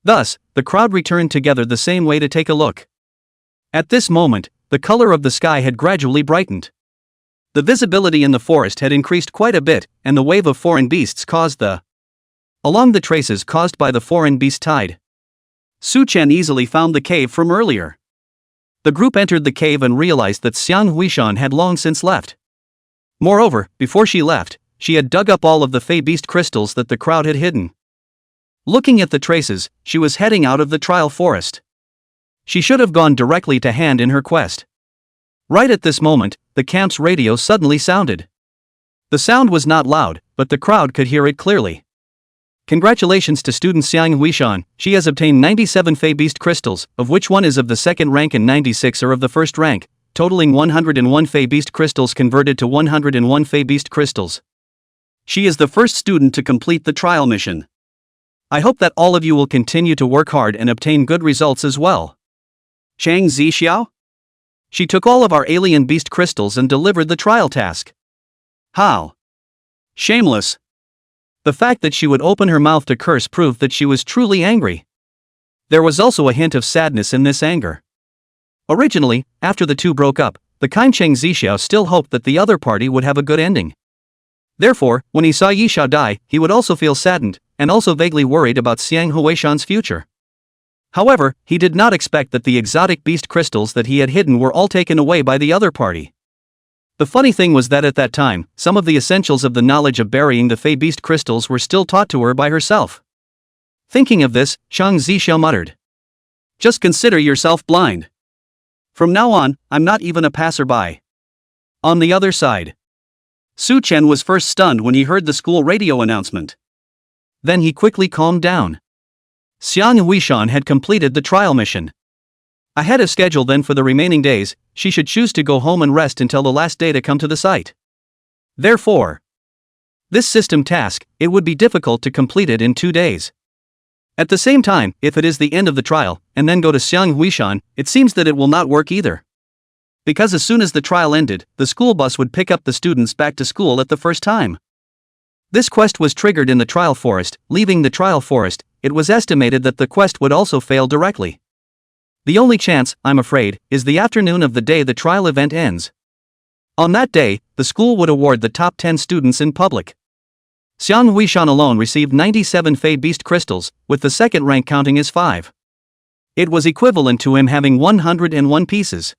Thus, the crowd returned together the same way to take a look. At this moment, the color of the sky had gradually brightened. The visibility in the forest had increased quite a bit, and the wave of foreign beasts caused along the traces caused by the foreign beast tide. Su Chen easily found the cave from earlier. The group entered the cave and realized that Xiang Huishan had long since left. Moreover, before she left, she had dug up all of the Fey Beast crystals that the crowd had hidden. Looking at the traces, she was heading out of the trial forest. She should have gone directly to hand in her quest. Right at this moment, the camp's radio suddenly sounded. The sound was not loud, but the crowd could hear it clearly. Congratulations to student Xiang Huishan, she has obtained 97 Fey Beast crystals, of which one is of the second rank and 96 are of the first rank, totaling 101 Fey Beast crystals converted to 101 Fey Beast crystals. She is the first student to complete the trial mission. I hope that all of you will continue to work hard and obtain good results as well. Cheng Zixio? She took all of our alien beast crystals and delivered the trial task. How shameless! The fact that she would open her mouth to curse proved that she was truly angry. There was also a hint of sadness in this anger. Originally, after the two broke up, the kind Cheng Zixio still hoped that the other party would have a good ending. Therefore, when he saw Yishao die, he would also feel saddened, and also vaguely worried about Xiang Huishan's future. However, he did not expect that the exotic beast crystals that he had hidden were all taken away by the other party. The funny thing was that at that time, some of the essentials of the knowledge of burying the Fey Beast crystals were still taught to her by herself. Thinking of this, Cheng Zixio muttered. Just consider yourself blind. From now on, I'm not even a passerby. On the other side, Su Chen was first stunned when he heard the school radio announcement. Then he quickly calmed down. Xiang Huishan had completed the trial mission. Ahead of schedule then for the remaining days, she should choose to go home and rest until the last day to come to the site. Therefore, this system task, it would be difficult to complete it in 2 days. At the same time, if it is the end of the trial, and then go to Xiang Huishan, it seems that it will not work either. Because as soon as the trial ended, the school bus would pick up the students back to school at the first time. This quest was triggered in the trial forest. Leaving the trial forest, it was estimated that the quest would also fail directly. The only chance, I'm afraid, is the afternoon of the day the trial event ends. On that day, the school would award the top 10 students in public. Xiang Huishan alone received 97 Fey Beast crystals, with the second rank counting as 5. It was equivalent to him having 101 pieces.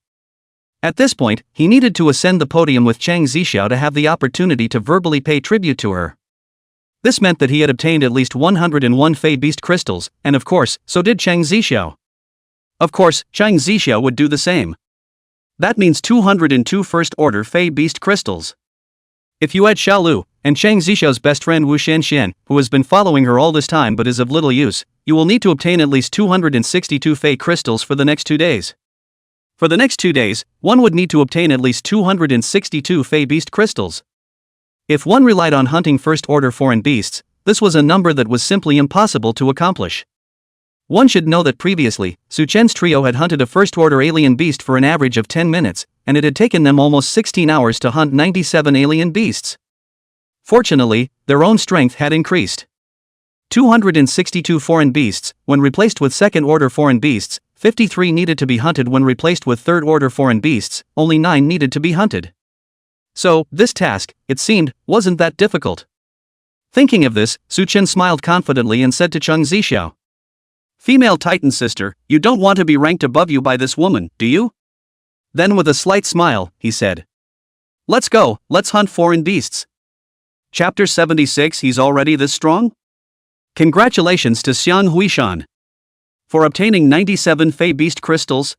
At this point, he needed to ascend the podium with Cheng Zixio to have the opportunity to verbally pay tribute to her. This meant that he had obtained at least 101 Fey Beast crystals, and of course, so did Cheng Zixio. Of course, Cheng Zixio would do the same. That means 202 first-order Fey Beast crystals. If you add Xiao Lu, and Cheng Zixio's best friend Wu Xianxian, who has been following her all this time but is of little use, you will need to obtain at least 262 Fey crystals for the next 2 days. For the next 2 days, one would need to obtain at least 262 Fey Beast crystals. If one relied on hunting first-order foreign beasts, this was a number that was simply impossible to accomplish. One should know that previously, Su Chen's trio had hunted a first-order alien beast for an average of 10 minutes, and it had taken them almost 16 hours to hunt 97 alien beasts. Fortunately, their own strength had increased. 262 foreign beasts, when replaced with second-order foreign beasts, 53 needed to be hunted. When replaced with third-order foreign beasts, only 9 needed to be hunted. So, this task, it seemed, wasn't that difficult. Thinking of this, Su Chen smiled confidently and said to Cheng Zixio, Female Titan sister, you don't want to be ranked above you by this woman, do you? Then with a slight smile, he said. Let's go, let's hunt foreign beasts. Chapter 76. He's already this strong? Congratulations to Xiang Huishan for obtaining 97 Fey Beast crystals.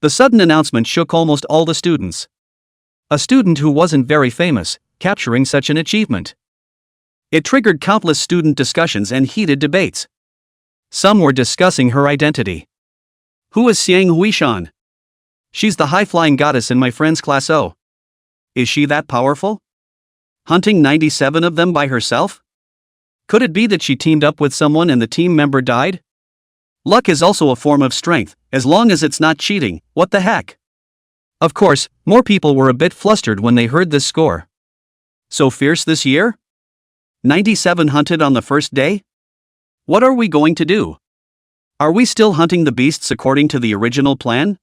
The sudden announcement shook almost all the students. A student who wasn't very famous, capturing such an achievement. It triggered countless student discussions and heated debates. Some were discussing her identity. Who is Xiang Huishan? She's the high-flying goddess in my friend's class O. Is she that powerful? Hunting 97 of them by herself? Could it be that she teamed up with someone and the team member died? Luck is also a form of strength, as long as it's not cheating. What the heck? Of course, more people were a bit flustered when they heard this score. So fierce this year? 97 hunted on the first day? What are we going to do? Are we still hunting the beasts according to the original plan?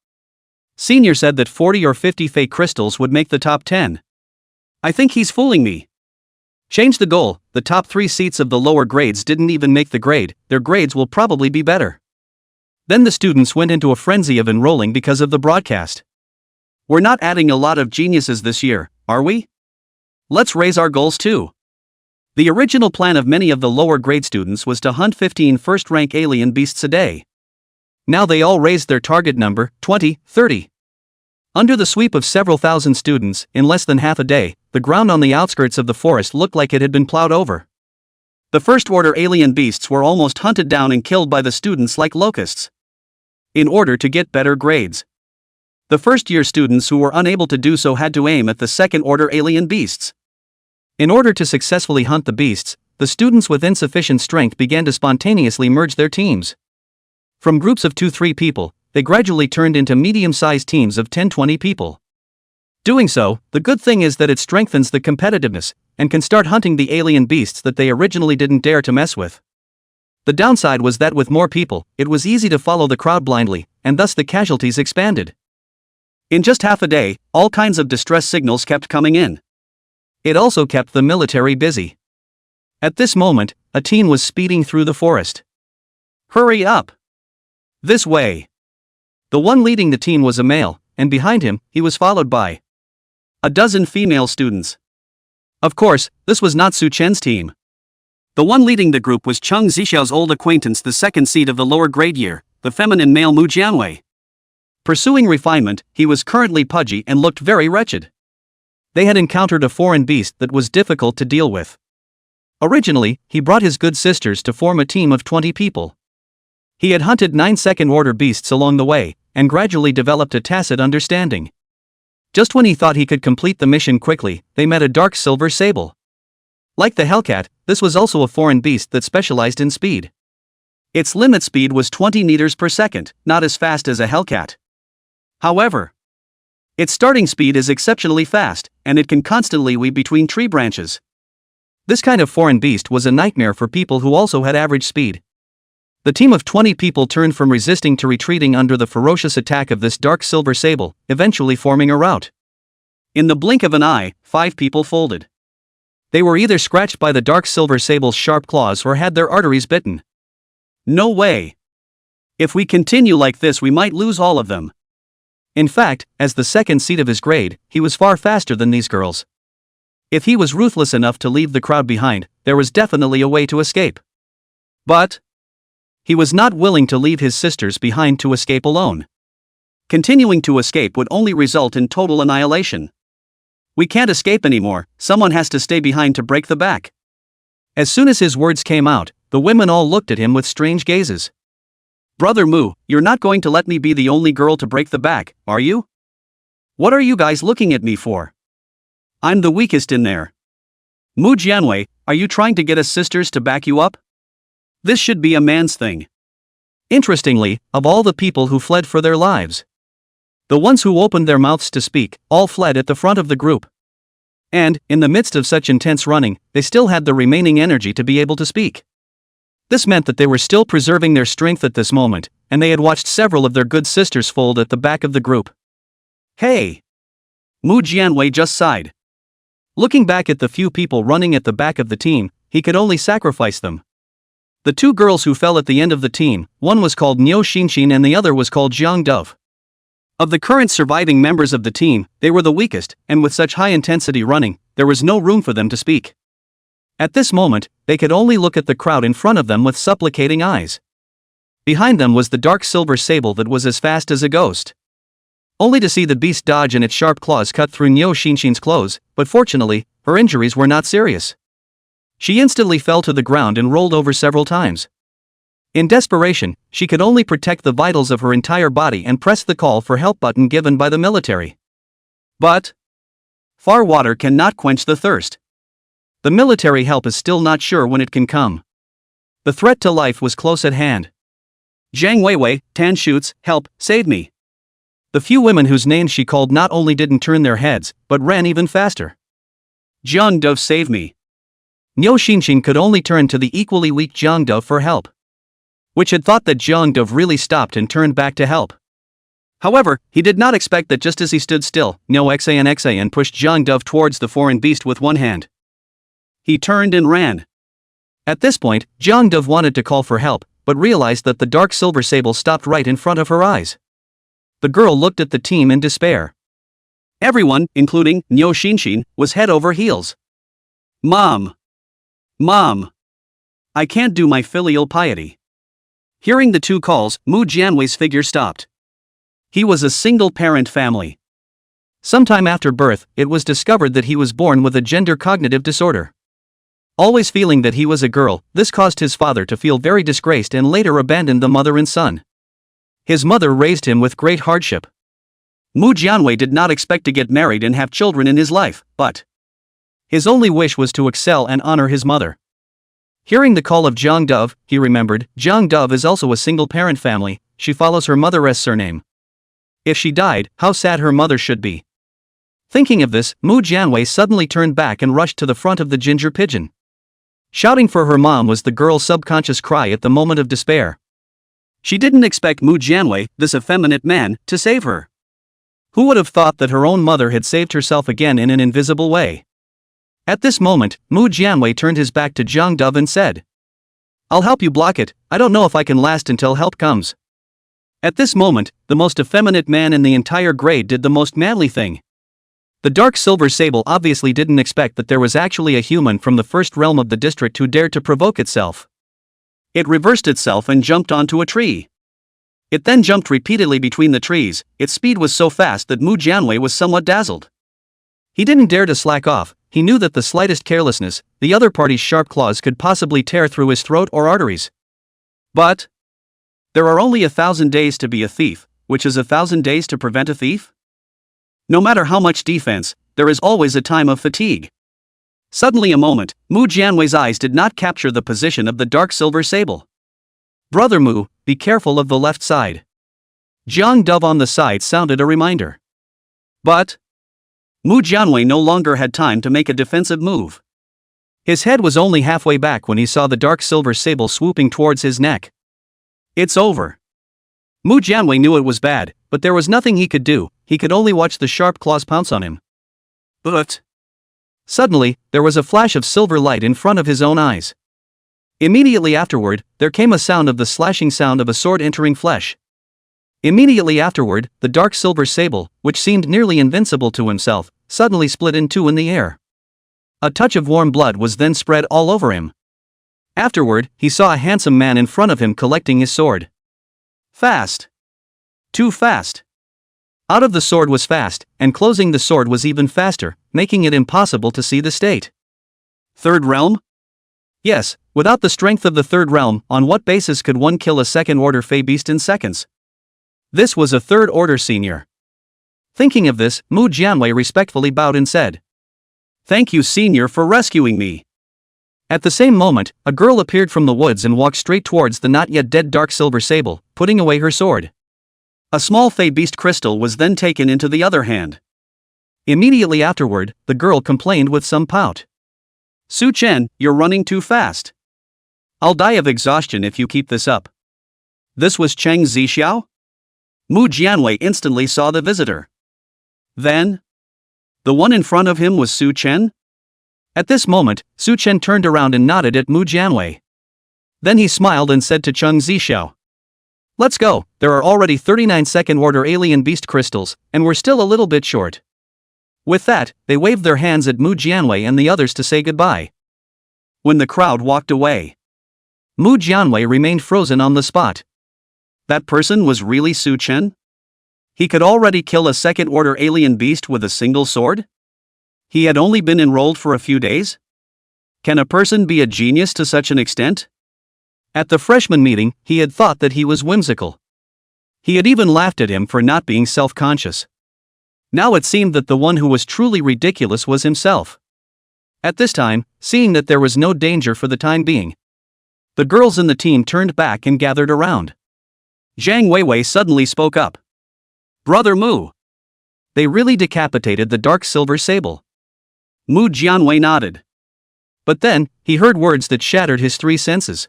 Senior said that 40 or 50 Fey crystals would make the top 10. I think he's fooling me. Change the goal. The top 3 seats of the lower grades didn't even make the grade, their grades will probably be better. Then the students went into a frenzy of enrolling because of the broadcast. We're not adding a lot of geniuses this year, are we? Let's raise our goals too. The original plan of many of the lower grade students was to hunt 15 first-rank alien beasts a day. Now they all raised their target number, 20, 30. Under the sweep of several thousand students, in less than half a day, the ground on the outskirts of the forest looked like it had been plowed over. The first-order alien beasts were almost hunted down and killed by the students like locusts. In order to get better grades. The first-year students who were unable to do so had to aim at the second-order alien beasts. In order to successfully hunt the beasts, the students with insufficient strength began to spontaneously merge their teams. From groups of 2-3 people, they gradually turned into medium-sized teams of 10-20 people. Doing so, the good thing is that it strengthens the competitiveness, and can start hunting the alien beasts that they originally didn't dare to mess with. The downside was that with more people, it was easy to follow the crowd blindly, and thus the casualties expanded. In just half a day, all kinds of distress signals kept coming in. It also kept the military busy. At this moment, a teen was speeding through the forest. Hurry up! This way! The one leading the teen was a male, and behind him, he was followed by a dozen female students. Of course, this was not Su Chen's team. The one leading the group was Cheng Zixiao's old acquaintance, the second seed of the lower grade year, the feminine male Mu Jianwei. Pursuing refinement, he was currently pudgy and looked very wretched. They had encountered a foreign beast that was difficult to deal with. Originally, he brought his good sisters to form a team of 20 people. He had hunted 9 second-order beasts along the way, and gradually developed a tacit understanding. Just when he thought he could complete the mission quickly, they met a dark silver sable. Like the Hellcat, this was also a foreign beast that specialized in speed. Its limit speed was 20 meters per second, not as fast as a Hellcat. However, its starting speed is exceptionally fast, and it can constantly weave between tree branches. This kind of foreign beast was a nightmare for people who also had average speed. The team of 20 people turned from resisting to retreating under the ferocious attack of this dark silver sable, eventually forming a rout. In the blink of an eye, 5 people folded. They were either scratched by the dark silver sable's sharp claws or had their arteries bitten. No way! If we continue like this, we might lose all of them. In fact, as the second seed of his grade, he was far faster than these girls. If he was ruthless enough to leave the crowd behind, there was definitely a way to escape. But he was not willing to leave his sisters behind to escape alone. Continuing to escape would only result in total annihilation. We can't escape anymore, someone has to stay behind to break the back. As soon as his words came out, the women all looked at him with strange gazes. Brother Mu, you're not going to let me be the only girl to break the back, are you? What are you guys looking at me for? I'm the weakest in there. Mu Jianwei, are you trying to get us sisters to back you up? This should be a man's thing. Interestingly, of all the people who fled for their lives, the ones who opened their mouths to speak, all fled at the front of the group. And, in the midst of such intense running, they still had the remaining energy to be able to speak. This meant that they were still preserving their strength at this moment, and they had watched several of their good sisters fold at the back of the group. Hey! Mu Jianwei just sighed. Looking back at the few people running at the back of the team, he could only sacrifice them. The two girls who fell at the end of the team, one was called Niu Xinxin and the other was called Jiang Dove. Of the current surviving members of the team, they were the weakest, and with such high-intensity running, there was no room for them to speak. At this moment, they could only look at the crowd in front of them with supplicating eyes. Behind them was the dark silver sable that was as fast as a ghost. Only to see the beast dodge and its sharp claws cut through Niu Xinxin's clothes, but fortunately, her injuries were not serious. She instantly fell to the ground and rolled over several times. In desperation, she could only protect the vitals of her entire body and press the call for help button given by the military. But far water cannot quench the thirst. The military help is still not sure when it can come. The threat to life was close at hand. Zhang Weiwei, Tan Shoots, help, save me. The few women whose names she called not only didn't turn their heads, but ran even faster. Jiang Dove, save me. Niu Xinxin could only turn to the equally weak Jiang Dove for help, which had thought that Jiang Dove really stopped and turned back to help. However, he did not expect that just as he stood still, Niu Xan pushed Jiang Dove towards the foreign beast with one hand. He turned and ran. At this point, Jiang Dove wanted to call for help, but realized that the dark silver sable stopped right in front of her eyes. The girl looked at the team in despair. Everyone, including Niu Xinxin, was head over heels. Mom! Mom! I can't do my filial piety. Hearing the two calls, Mu Jianwei's figure stopped. He was a single-parent family. Sometime after birth, it was discovered that he was born with a gender cognitive disorder. Always feeling that he was a girl, this caused his father to feel very disgraced and later abandoned the mother and son. His mother raised him with great hardship. Mu Jianwei did not expect to get married and have children in his life, but his only wish was to excel and honor his mother. Hearing the call of Jiang Dove, he remembered, Jiang Dove is also a single-parent family, she follows her mother's surname. If she died, how sad her mother should be. Thinking of this, Mu Jianwei suddenly turned back and rushed to the front of the ginger pigeon. Shouting for her mom was the girl's subconscious cry at the moment of despair. She didn't expect Mu Jianwei, this effeminate man, to save her. Who would have thought that her own mother had saved herself again in an invisible way? At this moment, Mu Jianwei turned his back to Jiang Dove and said, I'll help you block it, I don't know if I can last until help comes. At this moment, the most effeminate man in the entire grade did the most manly thing. The dark silver sable obviously didn't expect that there was actually a human from the first realm of the district who dared to provoke itself. It reversed itself and jumped onto a tree. It then jumped repeatedly between the trees. Its speed was so fast that Mu Jianwei was somewhat dazzled. He didn't dare to slack off. He knew that the slightest carelessness, the other party's sharp claws could possibly tear through his throat or arteries. But there are only 1,000 days to be a thief, which is 1,000 days to prevent a thief? No matter how much defense, there is always a time of fatigue. Suddenly a moment, Mu Jianwei's eyes did not capture the position of the dark silver sable. Brother Mu, be careful of the left side. Jiang Dove on the side sounded a reminder. But Mu Jianwei no longer had time to make a defensive move. His head was only halfway back when he saw the dark silver sable swooping towards his neck. It's over. Mu Jianwei knew it was bad, but there was nothing he could do. He could only watch the sharp claws pounce on him. But suddenly, there was a flash of silver light in front of his own eyes. Immediately afterward, there came a sound of the slashing sound of a sword entering flesh. Immediately afterward, the dark silver sable, which seemed nearly invincible to himself, suddenly split in two in the air. A touch of warm blood was then spread all over him. Afterward, he saw a handsome man in front of him collecting his sword. Fast. Too fast. Out of the sword was fast, and closing the sword was even faster, making it impossible to see the state. Third realm? Yes, without the strength of the third realm, on what basis could one kill a second-order Fey beast in seconds? This was a third-order senior. Thinking of this, Mu Jianwei respectfully bowed and said, Thank you, senior, for rescuing me. At the same moment, a girl appeared from the woods and walked straight towards the not yet dead dark silver sable, putting away her sword. A small Fey beast crystal was then taken into the other hand. Immediately afterward, the girl complained with some pout. Su Chen, you're running too fast. I'll die of exhaustion if you keep this up. This was Cheng Zixiao? Mu Jianwei instantly saw the visitor. Then the one in front of him was Su Chen? At this moment, Su Chen turned around and nodded at Mu Jianwei. Then he smiled and said to Cheng Zixiao, "Let's go, there are already 39 second order alien beast crystals, and we're still a little bit short." With that, they waved their hands at Mu Jianwei and the others to say goodbye. When the crowd walked away, Mu Jianwei remained frozen on the spot. That person was really Su Chen? He could already kill a second order alien beast with a single sword? He had only been enrolled for a few days? Can a person be a genius to such an extent? At the freshman meeting, he had thought that he was whimsical. He had even laughed at him for not being self-conscious. Now it seemed that the one who was truly ridiculous was himself. At this time, seeing that there was no danger for the time being, the girls in the team turned back and gathered around. Zhang Weiwei suddenly spoke up. "Brother Mu." They really decapitated the dark silver sable. Mu Jianwei nodded. But then, he heard words that shattered his three senses.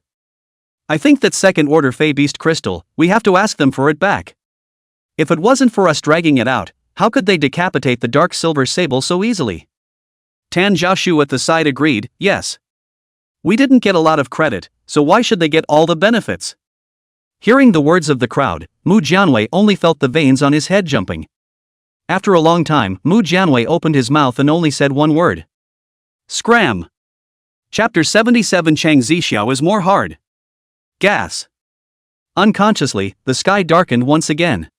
"I think that second order Fey Beast crystal, we have to ask them for it back. If it wasn't for us dragging it out, how could they decapitate the dark silver sable so easily?" Tan Zhaoshu at the side agreed, "Yes. We didn't get a lot of credit, so why should they get all the benefits?" Hearing the words of the crowd, Mu Jianwei only felt the veins on his head jumping. After a long time, Mu Jianwei opened his mouth and only said one word. "Scram." Chapter 77 Cheng Zixiao is more hard. Gas. Unconsciously, the sky darkened once again.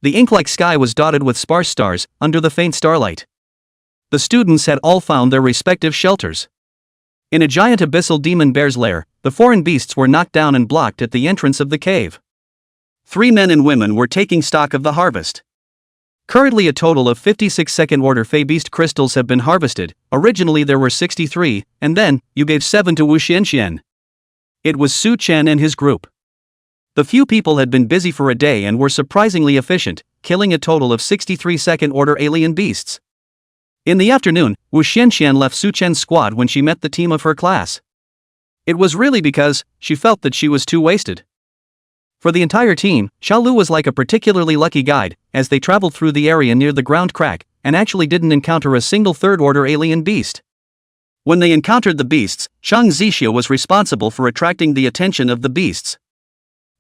The ink-like sky was dotted with sparse stars, under the faint starlight. The students had all found their respective shelters. In a giant abyssal demon bear's lair, the foreign beasts were knocked down and blocked at the entrance of the cave. 3 men and women were taking stock of the harvest. Currently a total of 56 second-order Fey Beast crystals have been harvested. Originally there were 63, and then, you gave 7 to Wu Xianxian. It was Su Chen and his group. The few people had been busy for a day and were surprisingly efficient, killing a total of 63 second-order alien beasts. In the afternoon, Wu Xianxian left Su Chen's squad when she met the team of her class. It was really because she felt that she was too wasted. For the entire team, Xiao Lu was like a particularly lucky guide, as they traveled through the area near the ground crack, and actually didn't encounter a single third-order alien beast. When they encountered the beasts, Cheng Zixiao was responsible for attracting the attention of the beasts.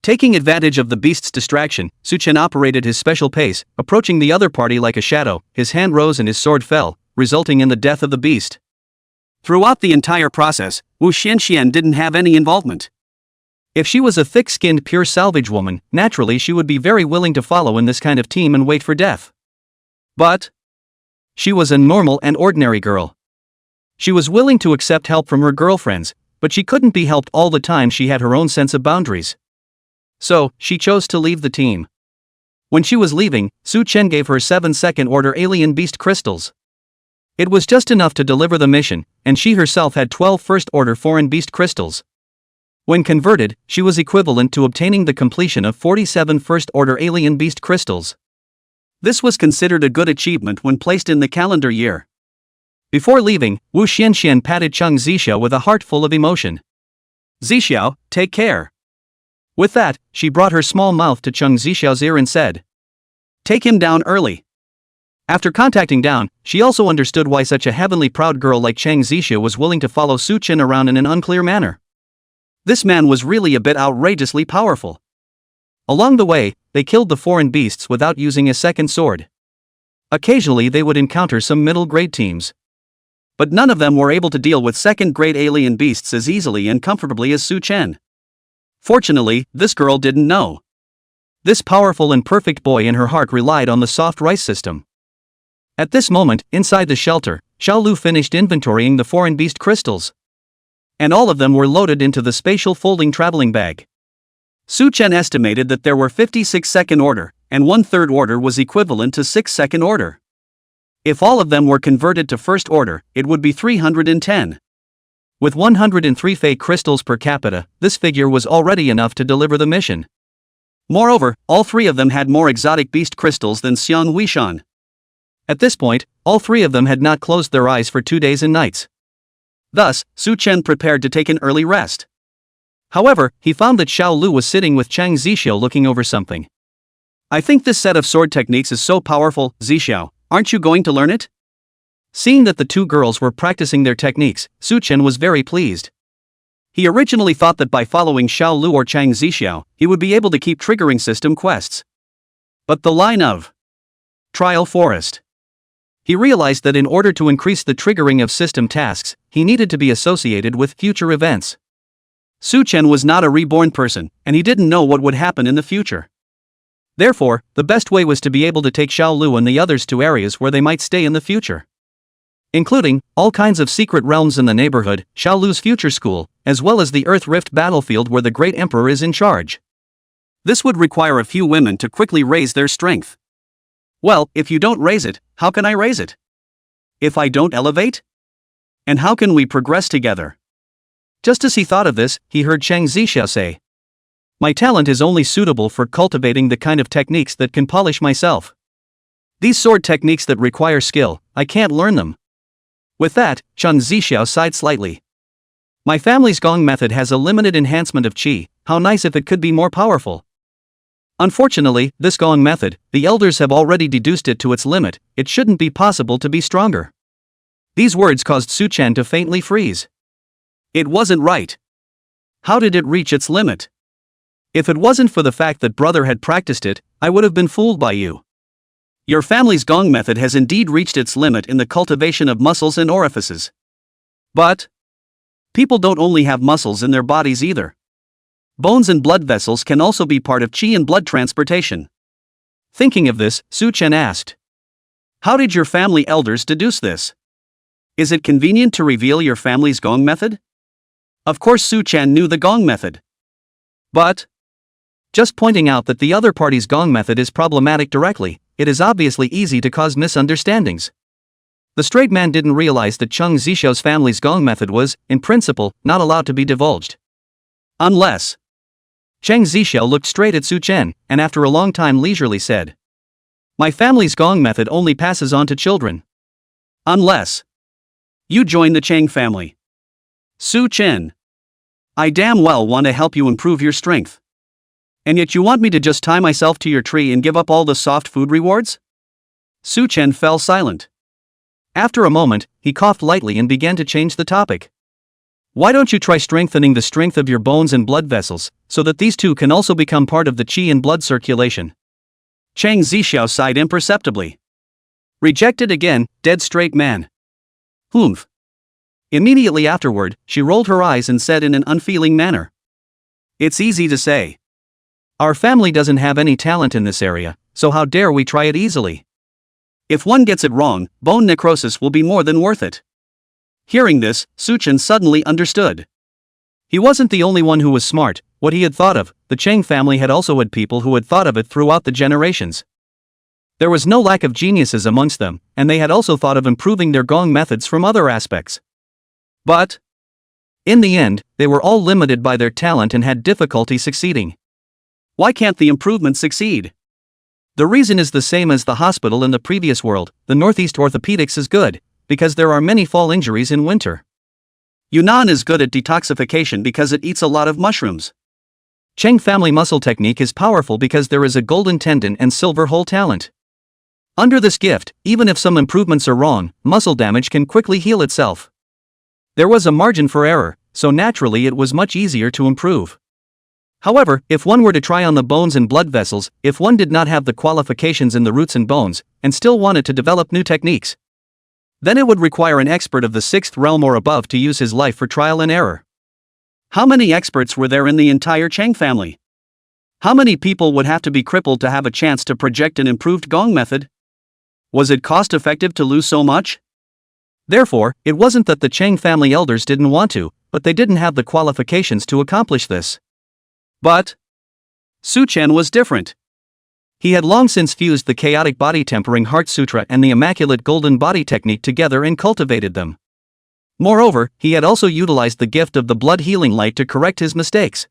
Taking advantage of the beast's distraction, Su Chen operated his special pace, approaching the other party like a shadow. His hand rose and his sword fell, resulting in the death of the beast. Throughout the entire process, Wu Xianxian didn't have any involvement. If she was a thick-skinned pure salvage woman, naturally she would be very willing to follow in this kind of team and wait for death. But she was a normal and ordinary girl. She was willing to accept help from her girlfriends, but she couldn't be helped all the time. She had her own sense of boundaries. So, she chose to leave the team. When she was leaving, Su Chen gave her 7 second-order alien beast crystals. It was just enough to deliver the mission, and she herself had 12 first-order foreign beast crystals. When converted, she was equivalent to obtaining the completion of 47 first-order alien beast crystals. This was considered a good achievement when placed in the calendar year. Before leaving, Wu Xianxian patted Cheng Zixiao with a heart full of emotion. "Zixiao, take care." With that, she brought her small mouth to Cheng Zixiao's ear and said, "Take him down early." After contacting down, she also understood why such a heavenly proud girl like Cheng Zixiao was willing to follow Su Chen around in an unclear manner. This man was really a bit outrageously powerful. Along the way, they killed the foreign beasts without using a second sword. Occasionally they would encounter some middle-grade teams. But none of them were able to deal with second-grade alien beasts as easily and comfortably as Su Chen. Fortunately, this girl didn't know. This powerful and perfect boy in her heart relied on the soft rice system. At this moment, inside the shelter, Xiao Lu finished inventorying the foreign beast crystals. And all of them were loaded into the spatial folding traveling bag. Su Chen estimated that there were 56 second order, and 1/3 order was equivalent to 6 second order. If all of them were converted to first order, it would be 310. With 103 Fey crystals per capita, this figure was already enough to deliver the mission. Moreover, all 3 of them had more exotic beast crystals than Xiang Weishan. At this point, all 3 of them had not closed their eyes for 2 days and nights. Thus, Su Chen prepared to take an early rest. However, he found that Xiao Lu was sitting with Cheng Zixiao looking over something. "I think this set of sword techniques is so powerful, Zixiao, aren't you going to learn it?" Seeing that the 2 girls were practicing their techniques, Su Chen was very pleased. He originally thought that by following Xiao Lu or Chang Zixiao, he would be able to keep triggering system quests. But the line of trial forest. He realized that in order to increase the triggering of system tasks, he needed to be associated with future events. Su Chen was not a reborn person, and he didn't know what would happen in the future. Therefore, the best way was to be able to take Xiao Lu and the others to areas where they might stay in the future, including all kinds of secret realms in the neighborhood, Xiao Lu's future school, as well as the Earth Rift battlefield where the Great Emperor is in charge. This would require a few women to quickly raise their strength. Well, if you don't raise it, how can I raise it? If I don't elevate? And how can we progress together? Just as he thought of this, he heard Chang Zixiao say, "My talent is only suitable for cultivating the kind of techniques that can polish myself. These sword techniques that require skill, I can't learn them." With that, Chang Zixiao sighed slightly. "My family's gong method has a limited enhancement of qi, how nice if it could be more powerful. Unfortunately, this gong method, the elders have already deduced it to its limit, it shouldn't be possible to be stronger." These words caused Su Chen to faintly freeze. It wasn't right. How did it reach its limit? If it wasn't for the fact that brother had practiced it, I would have been fooled by you. Your family's gong method has indeed reached its limit in the cultivation of muscles and orifices. But people don't only have muscles in their bodies either. Bones and blood vessels can also be part of qi and blood transportation. Thinking of this, Su Chen asked, "How did your family elders deduce this? Is it convenient to reveal your family's gong method?" Of course Su Chen knew the gong method. But just pointing out that the other party's gong method is problematic directly, it is obviously easy to cause misunderstandings. The straight man didn't realize that Chang Zixiao's family's gong method was, in principle, not allowed to be divulged. Unless. Chang Zixiao looked straight at Su Chen, and after a long time leisurely said, "My family's gong method only passes on to children. Unless you join the Chang family." Su Chen, I damn well want to help you improve your strength. And yet you want me to just tie myself to your tree and give up all the soft food rewards? Su Chen fell silent. After a moment, he coughed lightly and began to change the topic. "Why don't you try strengthening the strength of your bones and blood vessels, so that these two can also become part of the qi and blood circulation?" Chang Zixiao sighed imperceptibly. "Rejected again, dead straight man. Humph." Immediately afterward, she rolled her eyes and said in an unfeeling manner, "It's easy to say. Our family doesn't have any talent in this area, so how dare we try it easily? If one gets it wrong, bone necrosis will be more than worth it." Hearing this, Su Chen suddenly understood. He wasn't the only one who was smart. What he had thought of, the Chang family had also had people who had thought of it throughout the generations. There was no lack of geniuses amongst them, and they had also thought of improving their gong methods from other aspects. But in the end, they were all limited by their talent and had difficulty succeeding. Why can't the improvement succeed? The reason is the same as the hospital in the previous world. The Northeast Orthopedics is good, because there are many fall injuries in winter. Yunnan is good at detoxification because it eats a lot of mushrooms. Cheng family muscle technique is powerful because there is a golden tendon and silver hole talent. Under this gift, even if some improvements are wrong, muscle damage can quickly heal itself. There was a margin for error, so naturally it was much easier to improve. However, if one were to try on the bones and blood vessels, if one did not have the qualifications in the roots and bones, and still wanted to develop new techniques, then it would require an expert of the 6th realm or above to use his life for trial and error. How many experts were there in the entire Chang family? How many people would have to be crippled to have a chance to project an improved gong method? Was it cost-effective to lose so much? Therefore, it wasn't that the Chang family elders didn't want to, but they didn't have the qualifications to accomplish this. But Su Chen was different. He had long since fused the chaotic body tempering heart sutra and the immaculate golden body technique together and cultivated them. Moreover, he had also utilized the gift of the blood healing light to correct his mistakes.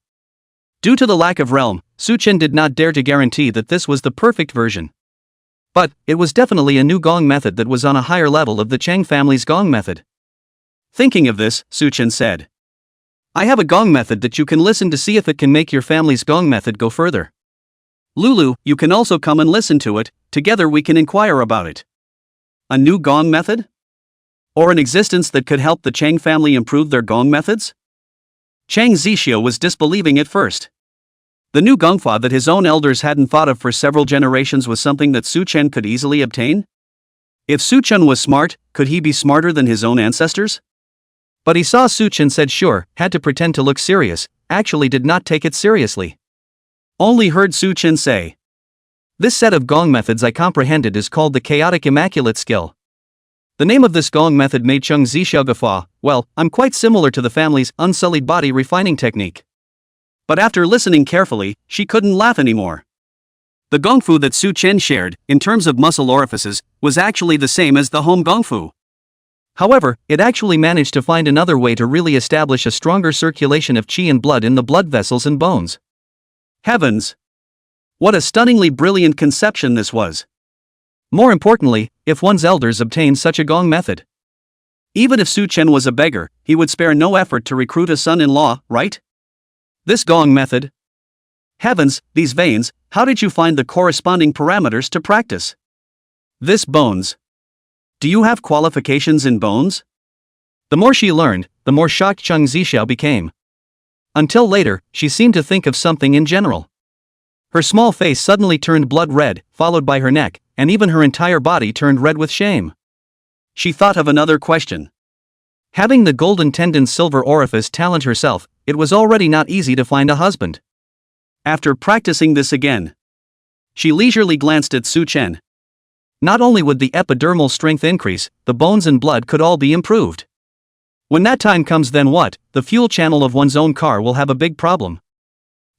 Due to the lack of realm, Su Chen did not dare to guarantee that this was the perfect version. But it was definitely a new gong method that was on a higher level of the Chang family's gong method. Thinking of this, Su Chen said, "I have a gong method that you can listen to see if it can make your family's gong method go further. Lulu, you can also come and listen to it, together we can inquire about it." A new gong method? Or an existence that could help the Chang family improve their gong methods? Chang Zixiao was disbelieving at first. The new gongfa that his own elders hadn't thought of for several generations was something that Su Chen could easily obtain? If Su Chen was smart, could he be smarter than his own ancestors? But he saw Su Chen, said sure, had to pretend to look serious, actually did not take it seriously. Only heard Su Chen say. This set of gong methods I comprehended is called the chaotic immaculate skill. The name of this gong method made Chang Zixiao guffaw. Well, I'm quite similar to the family's unsullied body refining technique. But after listening carefully, she couldn't laugh anymore. The gongfu that Su Chen shared, in terms of muscle orifices, was actually the same as the home gongfu. However, it actually managed to find another way to really establish a stronger circulation of qi and blood in the blood vessels and bones. Heavens! What a stunningly brilliant conception this was. More importantly, if one's elders obtained such a gong method. Even if Su Chen was a beggar, he would spare no effort to recruit a son-in-law, right? This gong method. Heavens, these veins, how did you find the corresponding parameters to practice? This bones. Do you have qualifications in bones? The more she learned, the more shocked Chang Zixiao became. Until later, she seemed to think of something in general. Her small face suddenly turned blood red, followed by her neck, and even her entire body turned red with shame. She thought of another question. Having the golden tendon silver orifice talent herself, it was already not easy to find a husband. After practicing this again, she leisurely glanced at Su Chen. Not only would the epidermal strength increase, the bones and blood could all be improved. When that time comes, then what? The fuel channel of one's own car will have a big problem.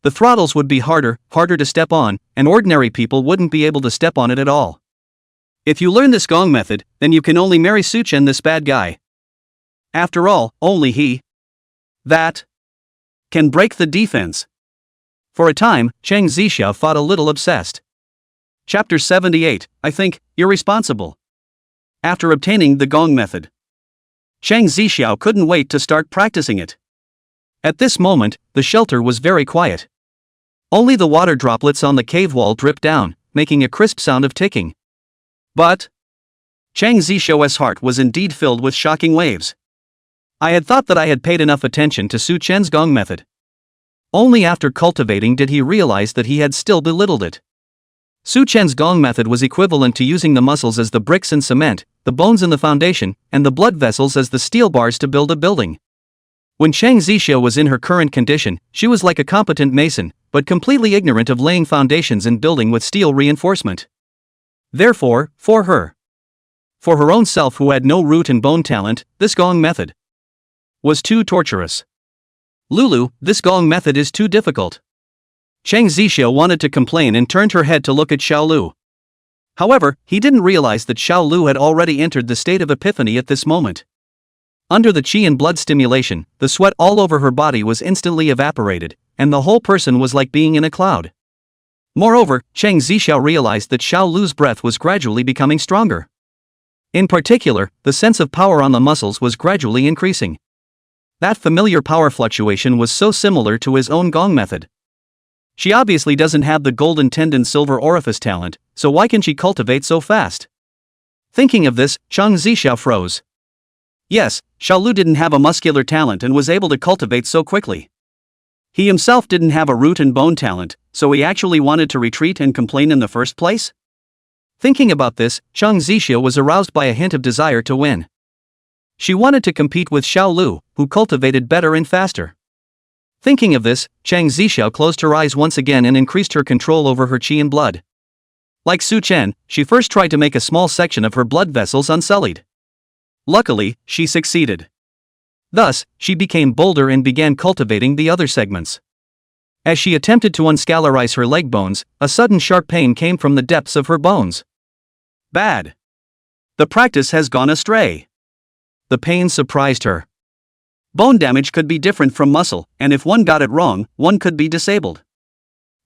The throttles would be harder to step on, and ordinary people wouldn't be able to step on it at all. If you learn this gong method, then you can only marry Su Chen, this bad guy. After all, only he that can break the defense. For a time, Chang Zixiao thought a little obsessed. Chapter 78, I think, irresponsible. After obtaining the gong method, Chang Zixiao couldn't wait to start practicing it. At this moment, the shelter was very quiet. Only the water droplets on the cave wall dripped down, making a crisp sound of ticking. But Chang Zixiao's heart was indeed filled with shocking waves. I had thought that I had paid enough attention to Su Chen's gong method. Only after cultivating did he realize that he had still belittled it. Su Chen's gong method was equivalent to using the muscles as the bricks and cement, the bones in the foundation, and the blood vessels as the steel bars to build a building. When Chang Zixiao was in her current condition, she was like a competent mason, but completely ignorant of laying foundations and building with steel reinforcement. Therefore, for her own self who had no root and bone talent, this gong method was too torturous. Lulu, this gong method is too difficult. Chang Zixiao wanted to complain and turned her head to look at Xiao Lu. However, he didn't realize that Xiao Lu had already entered the state of epiphany at this moment. Under the qi and blood stimulation, the sweat all over her body was instantly evaporated, and the whole person was like being in a cloud. Moreover, Chang Zixiao realized that Xiao Lu's breath was gradually becoming stronger. In particular, the sense of power on the muscles was gradually increasing. That familiar power fluctuation was so similar to his own gong method. She obviously doesn't have the golden tendon silver orifice talent, so why can she cultivate so fast? Thinking of this, Chang Zixiao froze. Yes, Xiao Lu didn't have a muscular talent and was able to cultivate so quickly. He himself didn't have a root and bone talent, so he actually wanted to retreat and complain in the first place? Thinking about this, Chang Zixiao was aroused by a hint of desire to win. She wanted to compete with Xiao Lu, who cultivated better and faster. Thinking of this, Chang Zixiao closed her eyes once again and increased her control over her qi and blood. Like Su Chen, she first tried to make a small section of her blood vessels unsullied. Luckily, she succeeded. Thus, she became bolder and began cultivating the other segments. As she attempted to unscalarize her leg bones, a sudden sharp pain came from the depths of her bones. Bad. The practice has gone astray. The pain surprised her. Bone damage could be different from muscle, and if one got it wrong, one could be disabled.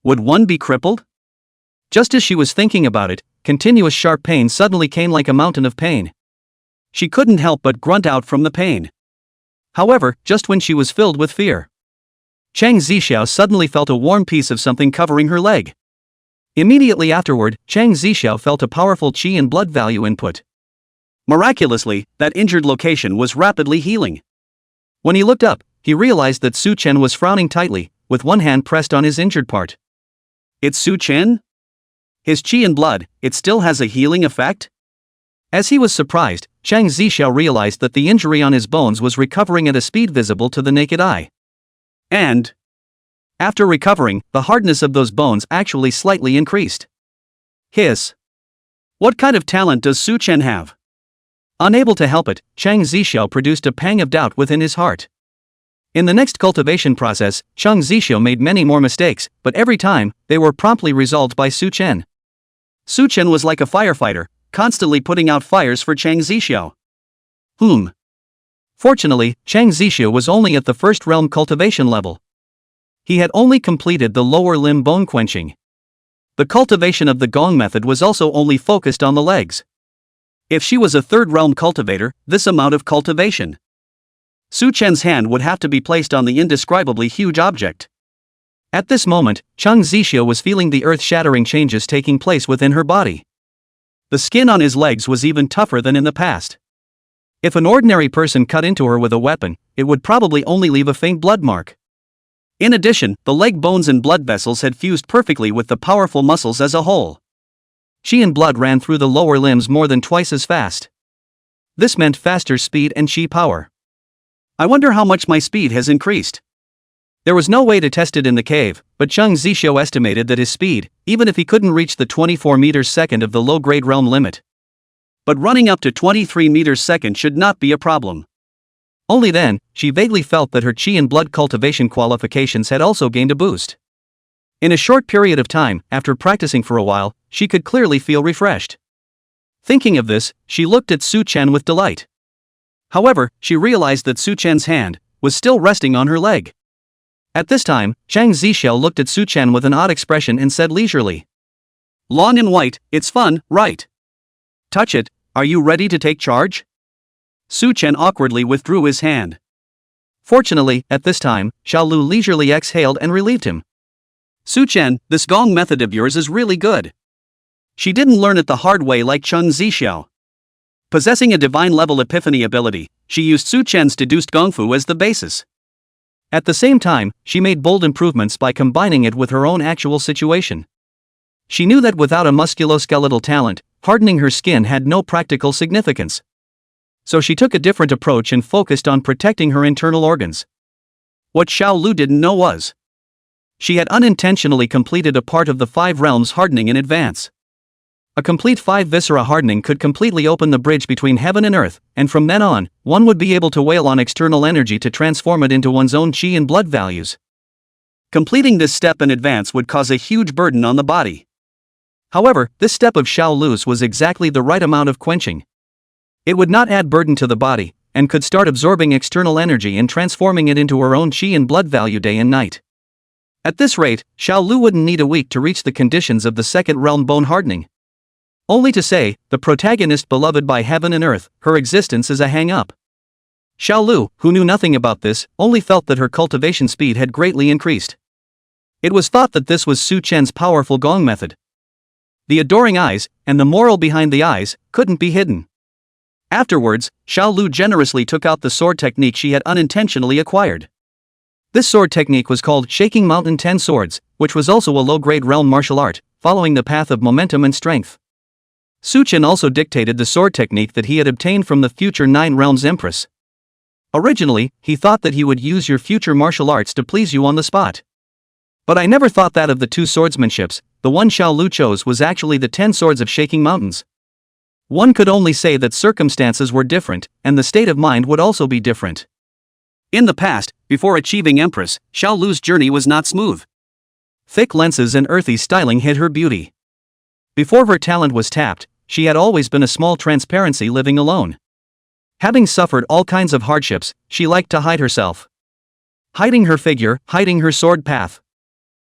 Would one be crippled? Just as she was thinking about it, continuous sharp pain suddenly came like a mountain of pain. She couldn't help but grunt out from the pain. However, just when she was filled with fear, Chang Zixiao suddenly felt a warm piece of something covering her leg. Immediately afterward, Chang Zixiao felt a powerful qi and blood value input. Miraculously, that injured location was rapidly healing. When he looked up, he realized that Su Chen was frowning tightly, with one hand pressed on his injured part. It's Su Chen? His chi and blood, it still has a healing effect? As he was surprised, Chang Zixiao realized that the injury on his bones was recovering at a speed visible to the naked eye. And after recovering, the hardness of those bones actually slightly increased. Hiss. What kind of talent does Su Chen have? Unable to help it, Chang Zixiao produced a pang of doubt within his heart. In the next cultivation process, Chang Zixiao made many more mistakes, but every time, they were promptly resolved by Su Chen. Su Chen was like a firefighter, constantly putting out fires for Chang Zixiao. Fortunately, Chang Zixiao was only at the first realm cultivation level. He had only completed the lower limb bone quenching. The cultivation of the gong method was also only focused on the legs. If she was a third realm cultivator, this amount of cultivation. Su Chen's hand would have to be placed on the indescribably huge object. At this moment, Chang Zixiao was feeling the earth-shattering changes taking place within her body. The skin on his legs was even tougher than in the past. If an ordinary person cut into her with a weapon, it would probably only leave a faint blood mark. In addition, the leg bones and blood vessels had fused perfectly with the powerful muscles as a whole. Qi and blood ran through the lower limbs more than twice as fast. This meant faster speed and qi power. I wonder how much my speed has increased. There was no way to test it in the cave, but Chang Zixiao estimated that his speed, even if he couldn't reach the 24 meters second of the low-grade realm limit. But running up to 23 meters second should not be a problem. Only then, she vaguely felt that her qi and blood cultivation qualifications had also gained a boost. In a short period of time, after practicing for a while, she could clearly feel refreshed. Thinking of this, she looked at Su Chen with delight. However, she realized that Su Chen's hand was still resting on her leg. At this time, Chang Zixiao looked at Su Chen with an odd expression and said leisurely, "Lawn in white, it's fun, right? Touch it, are you ready to take charge?" Su Chen awkwardly withdrew his hand. Fortunately, at this time, Xiao Lu leisurely exhaled and relieved him. "Su Chen, this gong method of yours is really good." She didn't learn it the hard way like Chang Zixiao. Possessing a divine-level epiphany ability, she used Su Chen's deduced gongfu as the basis. At the same time, she made bold improvements by combining it with her own actual situation. She knew that without a musculoskeletal talent, hardening her skin had no practical significance. So she took a different approach and focused on protecting her internal organs. What Xiao Lu didn't know was, she had unintentionally completed a part of the 5 realms hardening in advance. A complete 5 viscera hardening could completely open the bridge between heaven and earth, and from then on, one would be able to wail on external energy to transform it into one's own qi and blood values. Completing this step in advance would cause a huge burden on the body. However, this step of Xiao Lu's was exactly the right amount of quenching. It would not add burden to the body, and could start absorbing external energy and transforming it into her own qi and blood value day and night. At this rate, Xiao Lu wouldn't need a week to reach the conditions of the second realm bone hardening. Only to say, the protagonist beloved by heaven and earth, her existence is a hang-up. Xiao Lu, who knew nothing about this, only felt that her cultivation speed had greatly increased. It was thought that this was Su Chen's powerful gong method. The adoring eyes, and the moral behind the eyes, couldn't be hidden. Afterwards, Xiao Lu generously took out the sword technique she had unintentionally acquired. This sword technique was called Shaking Mountain 10 Swords, which was also a low-grade realm martial art, following the path of momentum and strength. Su Chen also dictated the sword technique that he had obtained from the future 9 realms empress. Originally, he thought that he would use your future martial arts to please you on the spot. But I never thought that of the 2 swordsmanships, the one Xiao Lu chose was actually the 10 swords of Shaking Mountains. One could only say that circumstances were different, and the state of mind would also be different. In the past, before achieving Empress, Xiao Lu's journey was not smooth. Thick lenses and earthy styling hid her beauty. Before her talent was tapped, she had always been a small transparency living alone. Having suffered all kinds of hardships, she liked to hide herself. Hiding her figure, hiding her sword path.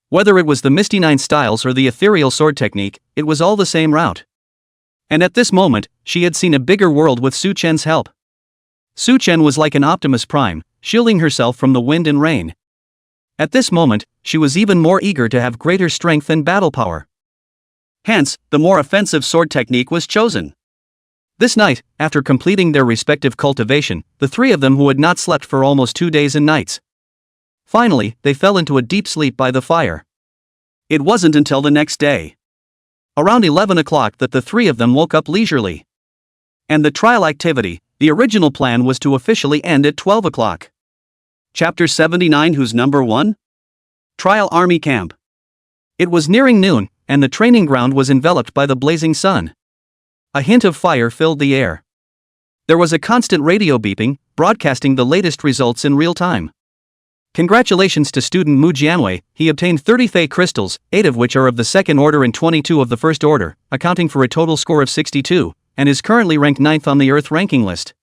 Whether it was the Misty 9 styles or the ethereal sword technique, it was all the same route. And at this moment, she had seen a bigger world with Su Chen's help. Su Chen was like an Optimus Prime, shielding herself from the wind and rain. At this moment, she was even more eager to have greater strength and battle power. Hence, the more offensive sword technique was chosen. This night, after completing their respective cultivation, the three of them who had not slept for almost 2 days and nights. Finally, they fell into a deep sleep by the fire. It wasn't until the next day, around 11 o'clock, that the three of them woke up leisurely. And the trial activity, the original plan, was to officially end at 12 o'clock. Chapter 79. Who's number 1? Trial Army Camp. It was nearing noon, and the training ground was enveloped by the blazing sun. A hint of fire filled the air. There was a constant radio beeping, broadcasting the latest results in real time. Congratulations to student Mu Jianwei, he obtained 30 Fey crystals, 8 of which are of the second order and 22 of the first order, accounting for a total score of 62, and is currently ranked 9th on the Earth ranking list.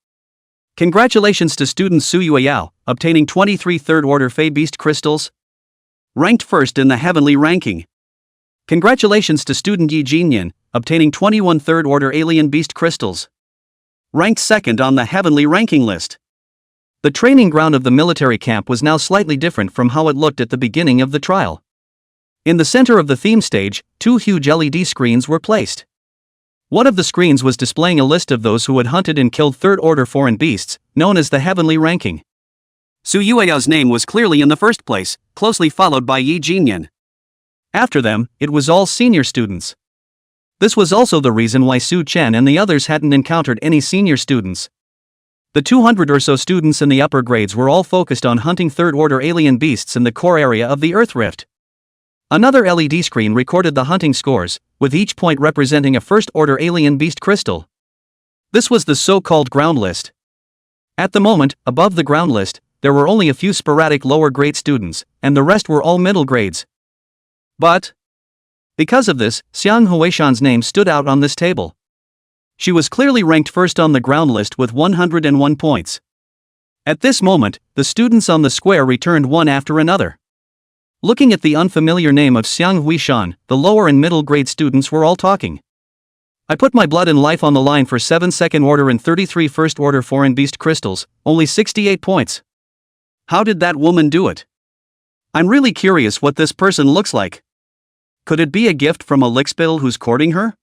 Congratulations to student Su Yueyao, obtaining 23 third order Fey beast crystals, ranked 1st in the heavenly ranking. Congratulations to student Yi Jinyan, obtaining 21 third order alien beast crystals, ranked 2nd on the heavenly ranking list. The training ground of the military camp was now slightly different from how it looked at the beginning of the trial. In the center of the theme stage, 2 huge LED screens were placed. One of the screens was displaying a list of those who had hunted and killed third-order foreign beasts, known as the heavenly ranking. Su Yueyao's name was clearly in the first place, closely followed by Yi Jinyan. After them, it was all senior students. This was also the reason why Su Chen and the others hadn't encountered any senior students. The 200 or so students in the upper grades were all focused on hunting third-order alien beasts in the core area of the Earth Rift. Another LED screen recorded the hunting scores, with each point representing a first-order alien beast crystal. This was the so-called ground list. At the moment, above the ground list, there were only a few sporadic lower-grade students, and the rest were all middle grades. But because of this, Xiang Huishan's name stood out on this table. She was clearly ranked 1st on the ground list with 101 points. At this moment, the students on the square returned one after another. Looking at the unfamiliar name of Xiang Huishan, the lower and middle grade students were all talking. I put my blood and life on the line for 7 second order and 33 first order foreign beast crystals, only 68 points. How did that woman do it? I'm really curious what this person looks like. Could it be a gift from a lickspittle who's courting her?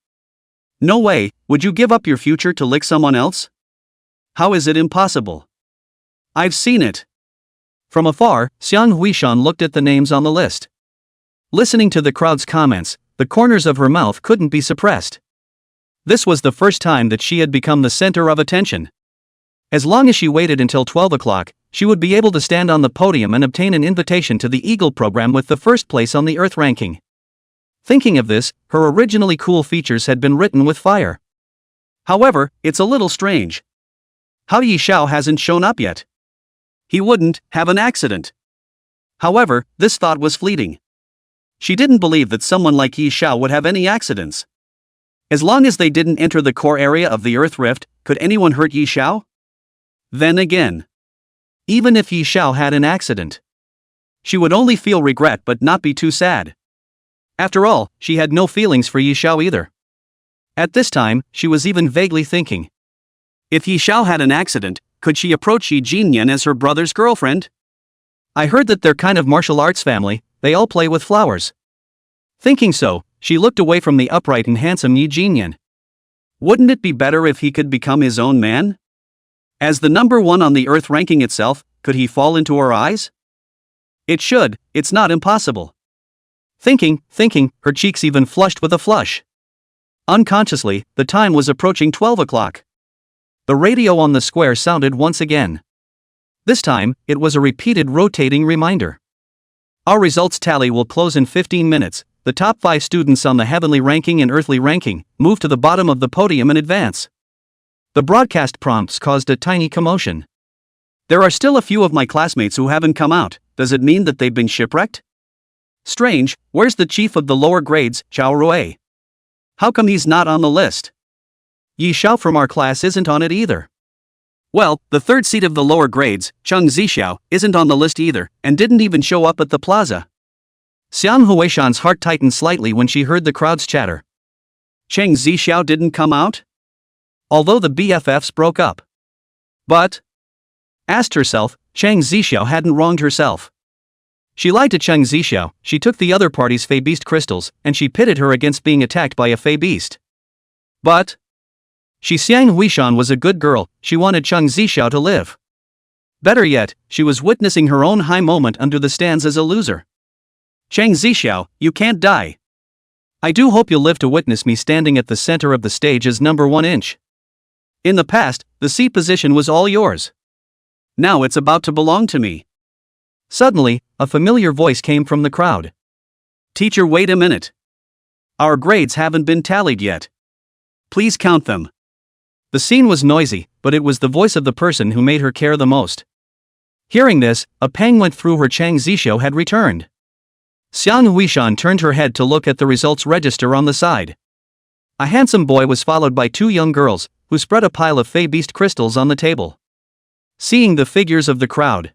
No way, would you give up your future to lick someone else? How is it impossible? I've seen it. From afar, Xiang Huishan looked at the names on the list. Listening to the crowd's comments, the corners of her mouth couldn't be suppressed. This was the first time that she had become the center of attention. As long as she waited until 12 o'clock, she would be able to stand on the podium and obtain an invitation to the Eagle program with the first place on the Earth ranking. Thinking of this, her originally cool features had been written with fire. However, it's a little strange. How Yi Xiao hasn't shown up yet? He wouldn't have an accident. However, this thought was fleeting. She didn't believe that someone like Yi Xiao would have any accidents. As long as they didn't enter the core area of the Earth Rift, could anyone hurt Yi Xiao? Then again, even if Yi Xiao had an accident, she would only feel regret but not be too sad. After all, she had no feelings for Yi Xiao either. At this time, she was even vaguely thinking. If Yi Xiao had an accident, could she approach Yi Jinyan as her brother's girlfriend? I heard that they're kind of martial arts family, they all play with flowers. Thinking so, she looked away from the upright and handsome Yi Jinyan. Wouldn't it be better if he could become his own man? As the number 1 on the Earth ranking itself, could he fall into her eyes? It should, it's not impossible. Thinking, her cheeks even flushed with a flush. Unconsciously, the time was approaching 12 o'clock. The radio on the square sounded once again. This time, it was a repeated rotating reminder. Our results tally will close in 15 minutes. The top 5 students on the heavenly ranking and earthly ranking move to the bottom of the podium and advance. The broadcast prompts caused a tiny commotion. There are still a few of my classmates who haven't come out. Does it mean that they've been shipwrecked? Strange, where's the chief of the lower grades, Xiao Lu? How come he's not on the list? Yi Xiao from our class isn't on it either. Well, the third seat of the lower grades, Cheng Zixiao, isn't on the list either, and didn't even show up at the plaza. Xiang Huishan's heart tightened slightly when she heard the crowd's chatter. Cheng Zixiao didn't come out? Although the BFFs broke up. But, asked herself, Cheng Zixiao hadn't wronged herself. She lied to Cheng Zixiao, she took the other party's Fey Beast crystals, and she pitted her against being attacked by a Fey Beast. But Xiang Huishan was a good girl, she wanted Cheng Zixiao to live. Better yet, she was witnessing her own high moment under the stands as a loser. Cheng Zixiao, you can't die. I do hope you'll live to witness me standing at the center of the stage as number 1 inch. In the past, the seat position was all yours. Now it's about to belong to me. Suddenly, a familiar voice came from the crowd. Teacher, wait a minute. Our grades haven't been tallied yet. Please count them. The scene was noisy, but it was the voice of the person who made her care the most. Hearing this, a pang went through her. Cheng Zixiao had returned. Xiang Huishan turned her head to look at the results register on the side. A handsome boy was followed by 2 young girls, who spread a pile of Fey Beast crystals on the table. Seeing the figures of the crowd,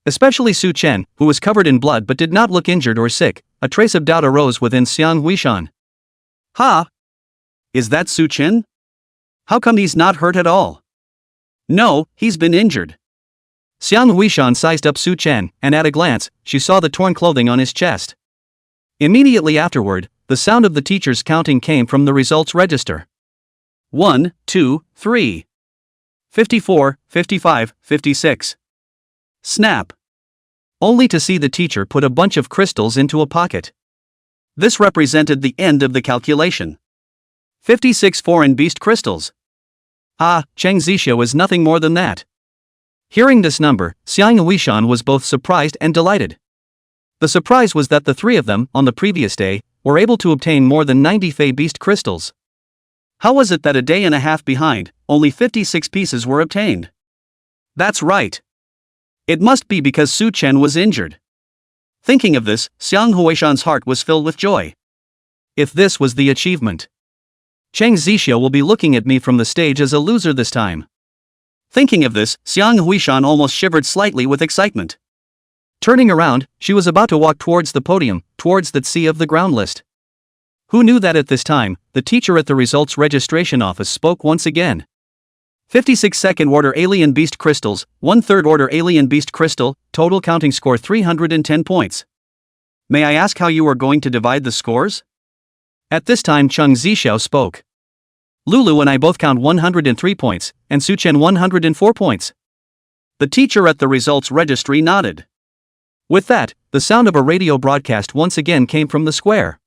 especially Su Chen, who was covered in blood but did not look injured or sick, a trace of doubt arose within Xiang Huishan. Ha! Is that Su Chen? How come he's not hurt at all? No, he's been injured. Xiang Huishan sized up Su Chen, and at a glance, she saw the torn clothing on his chest. Immediately afterward, the sound of the teacher's counting came from the results register. 1, 2, 3. 54, 55, 56. Snap. Only to see the teacher put a bunch of crystals into a pocket. This represented the end of the calculation. 56 foreign beast crystals. Ah, Cheng Zixiao is nothing more than that. Hearing this number, Xiang Huishan was both surprised and delighted. The surprise was that the 3 of them, on the previous day, were able to obtain more than 90 Fey Beast crystals. How was it that a day and a half behind, only 56 pieces were obtained? That's right. It must be because Su Chen was injured. Thinking of this, Xiang Huishan's heart was filled with joy. If this was the achievement, Cheng Zixiao will be looking at me from the stage as a loser this time. Thinking of this, Xiang Huishan almost shivered slightly with excitement. Turning around, she was about to walk towards the podium, towards that sea of the ground list. Who knew that at this time, the teacher at the results registration office spoke once again. 56 second order alien beast crystals, 1/3 order alien beast crystal, total counting score 310 points. May I ask how you are going to divide the scores? At this time Cheng Zixiao spoke. Lulu and I both count 103 points, and Su Chen 104 points. The teacher at the results registry nodded. With that, the sound of a radio broadcast once again came from the square.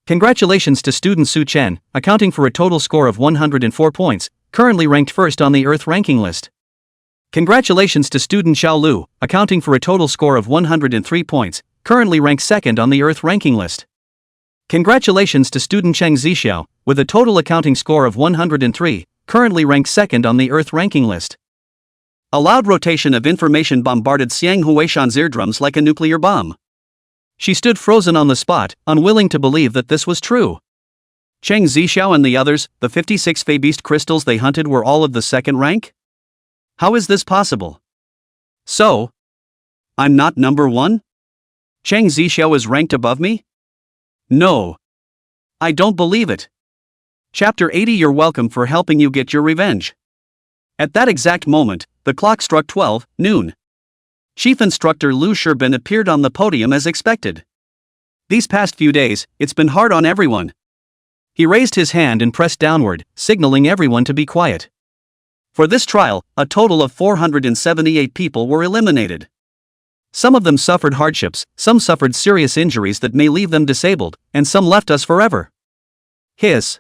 Congratulations to student Su Chen, accounting for a total score of 104 points, currently ranked first on the Earth ranking list. Congratulations to student Xiao Lu, accounting for a total score of 103 points, currently ranked second on the Earth ranking list. Congratulations to student Cheng Zixiao, with a total accounting score of 103, currently ranked second on the Earth ranking list. A loud rotation of information bombarded Xiang Huishan's eardrums like a nuclear bomb. She stood frozen on the spot, unwilling to believe that this was true. Cheng Zixiao and the others, the 56 Fey Beast crystals they hunted were all of the second rank? How is this possible? So, I'm not number 1? Cheng Zixiao is ranked above me? No. I don't believe it. Chapter 80. You're welcome for helping you get your revenge. At that exact moment, the clock struck 12 noon. Chief Instructor Lu Shibin appeared on the podium as expected. These past few days, it's been hard on everyone. He raised his hand and pressed downward, signaling everyone to be quiet. For this trial, a total of 478 people were eliminated. Some of them suffered hardships, some suffered serious injuries that may leave them disabled, and some left us forever. Hiss.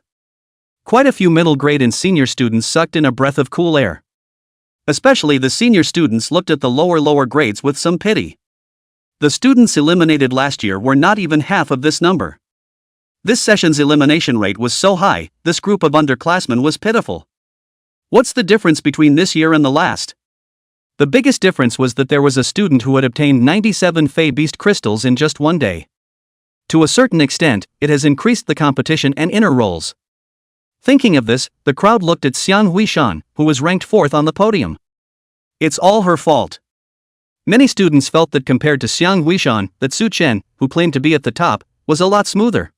Quite a few middle grade and senior students sucked in a breath of cool air. Especially the senior students looked at the lower grades with some pity. The students eliminated last year were not even half of this number. This session's elimination rate was so high, this group of underclassmen was pitiful. What's the difference between this year and the last? The biggest difference was that there was a student who had obtained 97 Fey Beast crystals in just one day. To a certain extent, it has increased the competition and inner roles. Thinking of this, the crowd looked at Xiang Huishan, who was ranked 4th on the podium. It's all her fault. Many students felt that compared to Xiang Huishan, that Su Chen, who claimed to be at the top, was a lot smoother.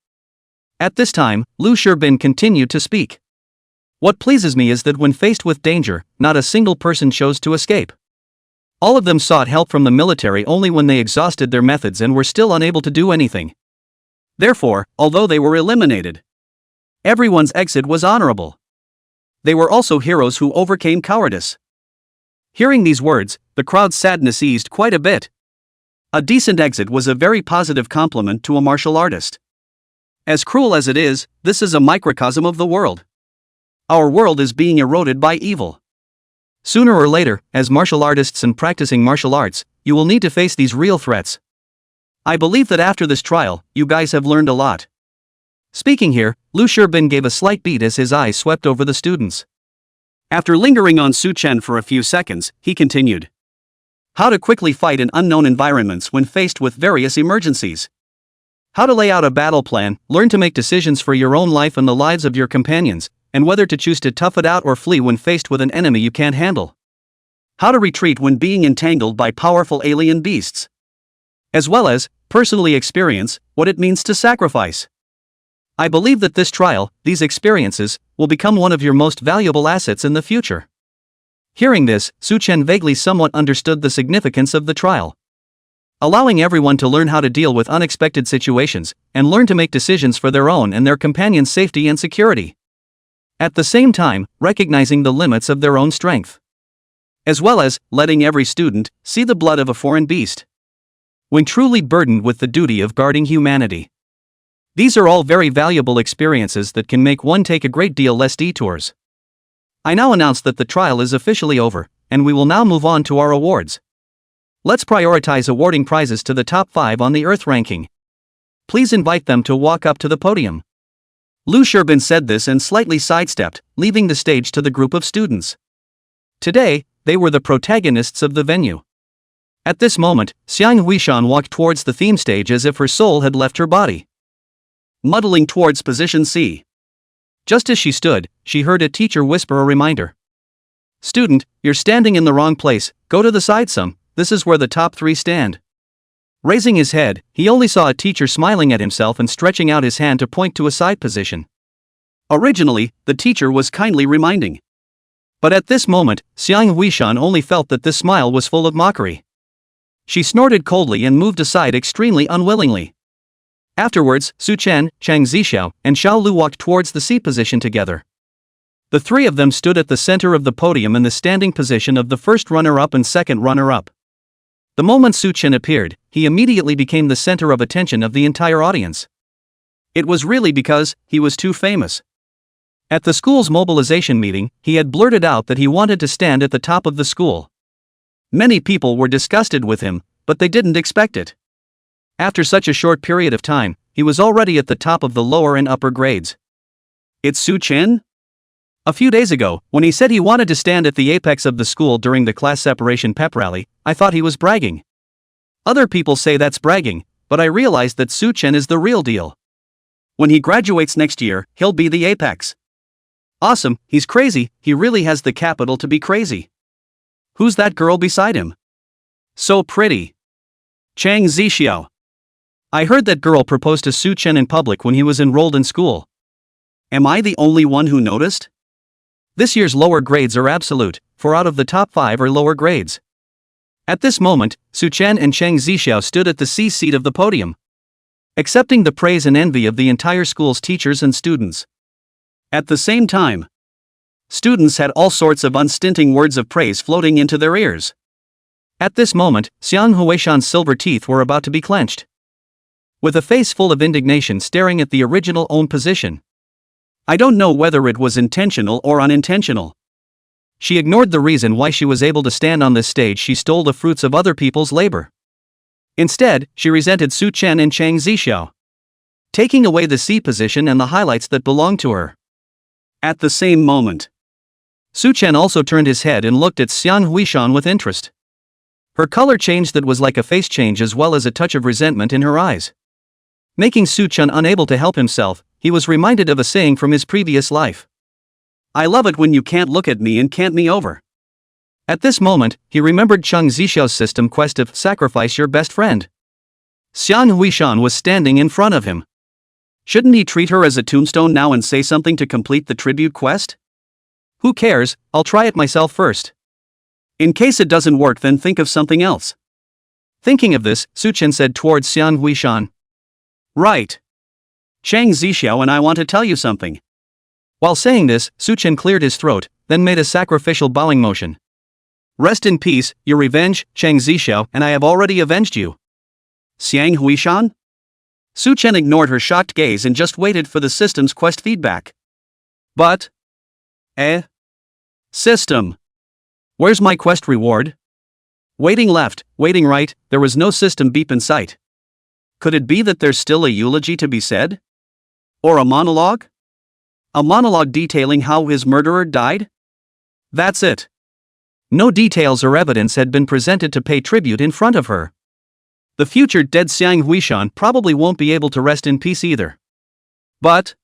At this time, Lu Shibin continued to speak. What pleases me is that when faced with danger, not a single person chose to escape. All of them sought help from the military only when they exhausted their methods and were still unable to do anything. Therefore, although they were eliminated, everyone's exit was honorable. They were also heroes who overcame cowardice. Hearing these words, the crowd's sadness eased quite a bit. A decent exit was a very positive compliment to a martial artist. As cruel as it is, this is a microcosm of the world. Our world is being eroded by evil. Sooner or later, as martial artists and practicing martial arts, you will need to face these real threats. I believe that after this trial, you guys have learned a lot. Speaking here, Lu Shirbin gave a slight beat as his eyes swept over the students. After lingering on Su Chen for a few seconds, he continued. How to quickly fight in unknown environments when faced with various emergencies. How to lay out a battle plan, learn to make decisions for your own life and the lives of your companions, and whether to choose to tough it out or flee when faced with an enemy you can't handle. How to retreat when being entangled by powerful alien beasts. As well as, personally experience, what it means to sacrifice. I believe that this trial, these experiences, will become one of your most valuable assets in the future. Hearing this, Su Chen vaguely somewhat understood the significance of the trial. Allowing everyone to learn how to deal with unexpected situations, and learn to make decisions for their own and their companions' safety and security. At the same time, recognizing the limits of their own strength. As well as, letting every student see the blood of a foreign beast. When truly burdened with the duty of guarding humanity. These are all very valuable experiences that can make one take a great deal less detours. I now announce that the trial is officially over, and we will now move on to our awards. Let's prioritize awarding prizes to the top 5 on the Earth ranking. Please invite them to walk up to the podium. Lu Shirbin said this and slightly sidestepped, leaving the stage to the group of students. Today, they were the protagonists of the venue. At this moment, Xiang Huishan walked towards the theme stage as if her soul had left her body. Muddling towards position C. Just as she stood, she heard a teacher whisper a reminder. Student, you're standing in the wrong place, go to the side some, this is where the top 3 stand. Raising his head, he only saw a teacher smiling at himself and stretching out his hand to point to a side position. Originally, the teacher was kindly reminding. But at this moment, Xiang Huishan only felt that this smile was full of mockery. She snorted coldly and moved aside extremely unwillingly. Afterwards, Su Chen, Chang Zixiao, and Xiao Lu walked towards the seat position together. The 3 of them stood at the center of the podium in the standing position of the first runner-up and second runner-up. The moment Su Chen appeared, he immediately became the center of attention of the entire audience. It was really because he was too famous. At the school's mobilization meeting, he had blurted out that he wanted to stand at the top of the school. Many people were disgusted with him, but they didn't expect it. After such a short period of time, he was already at the top of the lower and upper grades. It's Su Chen? A few days ago, when he said he wanted to stand at the apex of the school during the class separation pep rally, I thought he was bragging. Other people say that's bragging, but I realized that Su Chen is the real deal. When he graduates next year, he'll be the apex. Awesome, he's crazy, he really has the capital to be crazy. Who's that girl beside him? So pretty. Chang Zixiao. I heard that girl proposed to Su Chen in public when he was enrolled in school. Am I the only one who noticed? This year's lower grades are absolute, 4 out of the top 5 are lower grades. At this moment, Su Chen and Chang Zixiao stood at the C seat of the podium, accepting the praise and envy of the entire school's teachers and students. At the same time, students had all sorts of unstinting words of praise floating into their ears. At this moment, Xiang Huishan's silver teeth were about to be clenched. With a face full of indignation staring at the original own position. I don't know whether it was intentional or unintentional. She ignored the reason why she was able to stand on this stage. She stole the fruits of other people's labor. Instead, she resented Su Chen and Chang Zixiao, taking away the C position and the highlights that belonged to her. At the same moment, Su Chen also turned his head and looked at Xiang Huishan with interest. Her color changed, that was like a face change, as well as a touch of resentment in her eyes. Making Su Chen unable to help himself, he was reminded of a saying from his previous life. I love it when you can't look at me and can't me over. At this moment, he remembered Chang Zixiao's system quest of sacrifice your best friend. Xiang Huishan was standing in front of him. Shouldn't he treat her as a tombstone now and say something to complete the tribute quest? Who cares, I'll try it myself first. In case it doesn't work, then think of something else. Thinking of this, Su Chen said towards Xiang Huishan. Right. Chang Zixiao and I want to tell you something. While saying this, Su Chen cleared his throat, then made a sacrificial bowing motion. Rest in peace, your revenge, Chang Zixiao, and I have already avenged you. Xiang Huishan? Su Chen ignored her shocked gaze and just waited for the system's quest feedback. But... System. Where's my quest reward? Waiting left, waiting right, there was no system beep in sight. Could it be that there's still a eulogy to be said? Or a monologue? A monologue detailing how his murderer died? That's it. No details or evidence had been presented to pay tribute in front of her. The future dead Xiang Huishan probably won't be able to rest in peace either. But...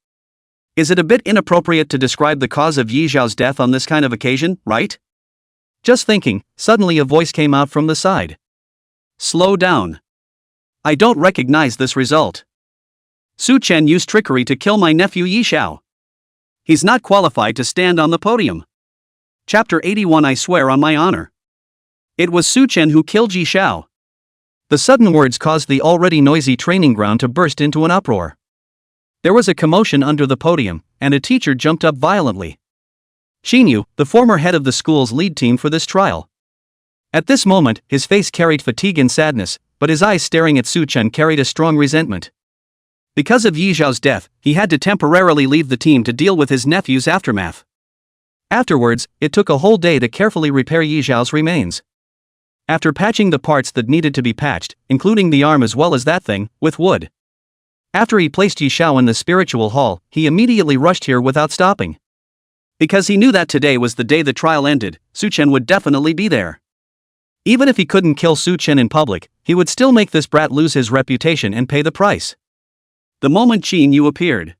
is it a bit inappropriate to describe the cause of Yi Zhao's death on this kind of occasion, right? Just thinking, suddenly a voice came out from the side. Slow down. I don't recognize this result. Su Chen used trickery to kill my nephew Yi Zhao. He's not qualified to stand on the podium. Chapter 81. I swear on my honor. It was Su Chen who killed Yi Zhao. The sudden words caused the already noisy training ground to burst into an uproar. There was a commotion under the podium, and a teacher jumped up violently. Xinyu, the former head of the school's lead team for this trial. At this moment, his face carried fatigue and sadness, but his eyes staring at Su Chen carried a strong resentment. Because of Yi Zhao's death, he had to temporarily leave the team to deal with his nephew's aftermath. Afterwards, it took a whole day to carefully repair Yi Zhao's remains. After patching the parts that needed to be patched, including the arm as well as that thing, with wood. After he placed Yi Zhao in the spiritual hall, he immediately rushed here without stopping. Because he knew that today was the day the trial ended, Su Chen would definitely be there. Even if he couldn't kill Su Chen in public, he would still make this brat lose his reputation and pay the price. The moment Qin Yu appeared,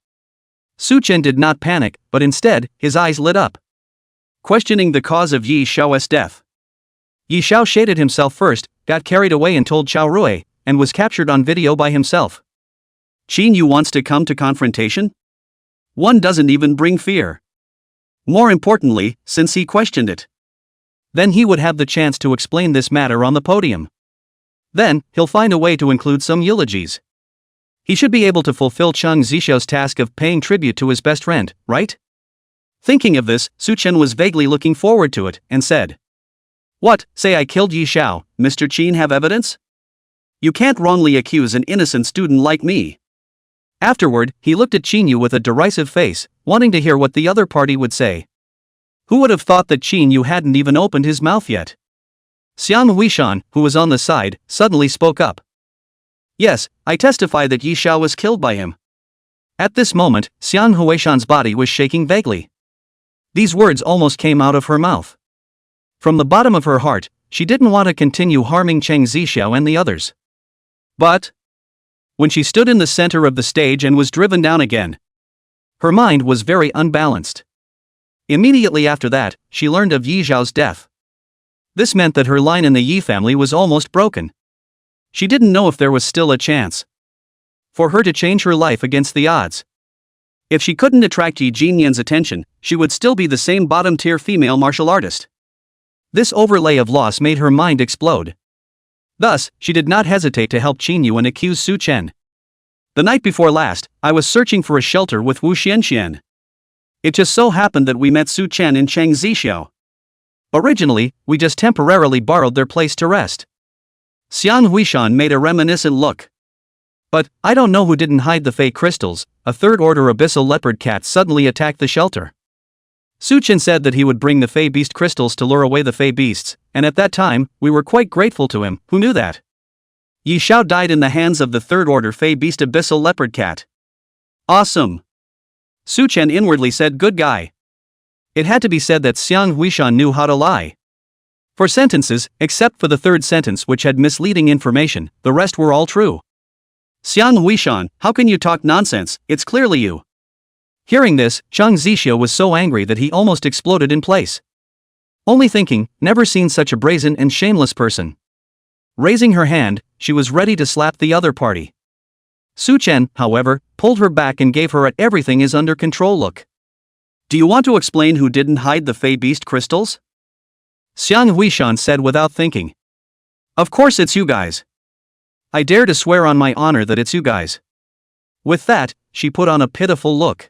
Su Chen did not panic, but instead, his eyes lit up. Questioning the cause of Yi Zhao's death. Yi Zhao shaded himself first, got carried away and told Xiao Lu, and was captured on video by himself. Qin Yu wants to come to confrontation? One doesn't even bring fear. More importantly, since he questioned it. Then he would have the chance to explain this matter on the podium. Then, he'll find a way to include some eulogies. He should be able to fulfill Chang Zixiao's task of paying tribute to his best friend, right? Thinking of this, Su Chen was vaguely looking forward to it, and said. What, say I killed Yi Zhao, Mr. Qin have evidence? You can't wrongly accuse an innocent student like me. Afterward, he looked at Qin Yu with a derisive face, wanting to hear what the other party would say. Who would have thought that Qin Yu hadn't even opened his mouth yet? Xiang Huishan, who was on the side, suddenly spoke up. Yes, I testify that Yi Zhao was killed by him. At this moment, Xiang Huishan's body was shaking vaguely. These words almost came out of her mouth. From the bottom of her heart, she didn't want to continue harming Chang Zixiao and the others. But when she stood in the center of the stage and was driven down again, her mind was very unbalanced. Immediately after that, she learned of Yi Zhao's death. This meant that her line in the Yi family was almost broken. She didn't know if there was still a chance for her to change her life against the odds. If she couldn't attract Yi Jinyan's attention, she would still be the same bottom-tier female martial artist. This overlay of loss made her mind explode. Thus, she did not hesitate to help Qin Yu and accuse Su Chen. The night before last, I was searching for a shelter with Wu Xianxian. It just so happened that we met Su Chen and Chang Zixiao. Originally, we just temporarily borrowed their place to rest. Xiang Huishan made a reminiscent look. But, I don't know who didn't hide the Fey crystals. A third-order abyssal leopard cat suddenly attacked the shelter. Su Chen said that he would bring the Fey beast crystals to lure away the Fey beasts, and at that time, we were quite grateful to him. Who knew that? Yi Zhao died in the hands of the third-order Fey beast abyssal leopard cat. Awesome! Su Chen inwardly said good guy. It had to be said that Xiang Huishan knew how to lie. For sentences, except for the third sentence which had misleading information, the rest were all true. Xiang Huishan, how can you talk nonsense? It's clearly you. Hearing this, Chang Zixiao was so angry that he almost exploded in place. Only thinking, never seen such a brazen and shameless person. Raising her hand, she was ready to slap the other party. Su Chen, however, pulled her back and gave her a everything is under control look. Do you want to explain who didn't hide the Fey beast crystals? Xiang Huishan said without thinking. Of course it's you guys. I dare to swear on my honor that it's you guys. With that, she put on a pitiful look.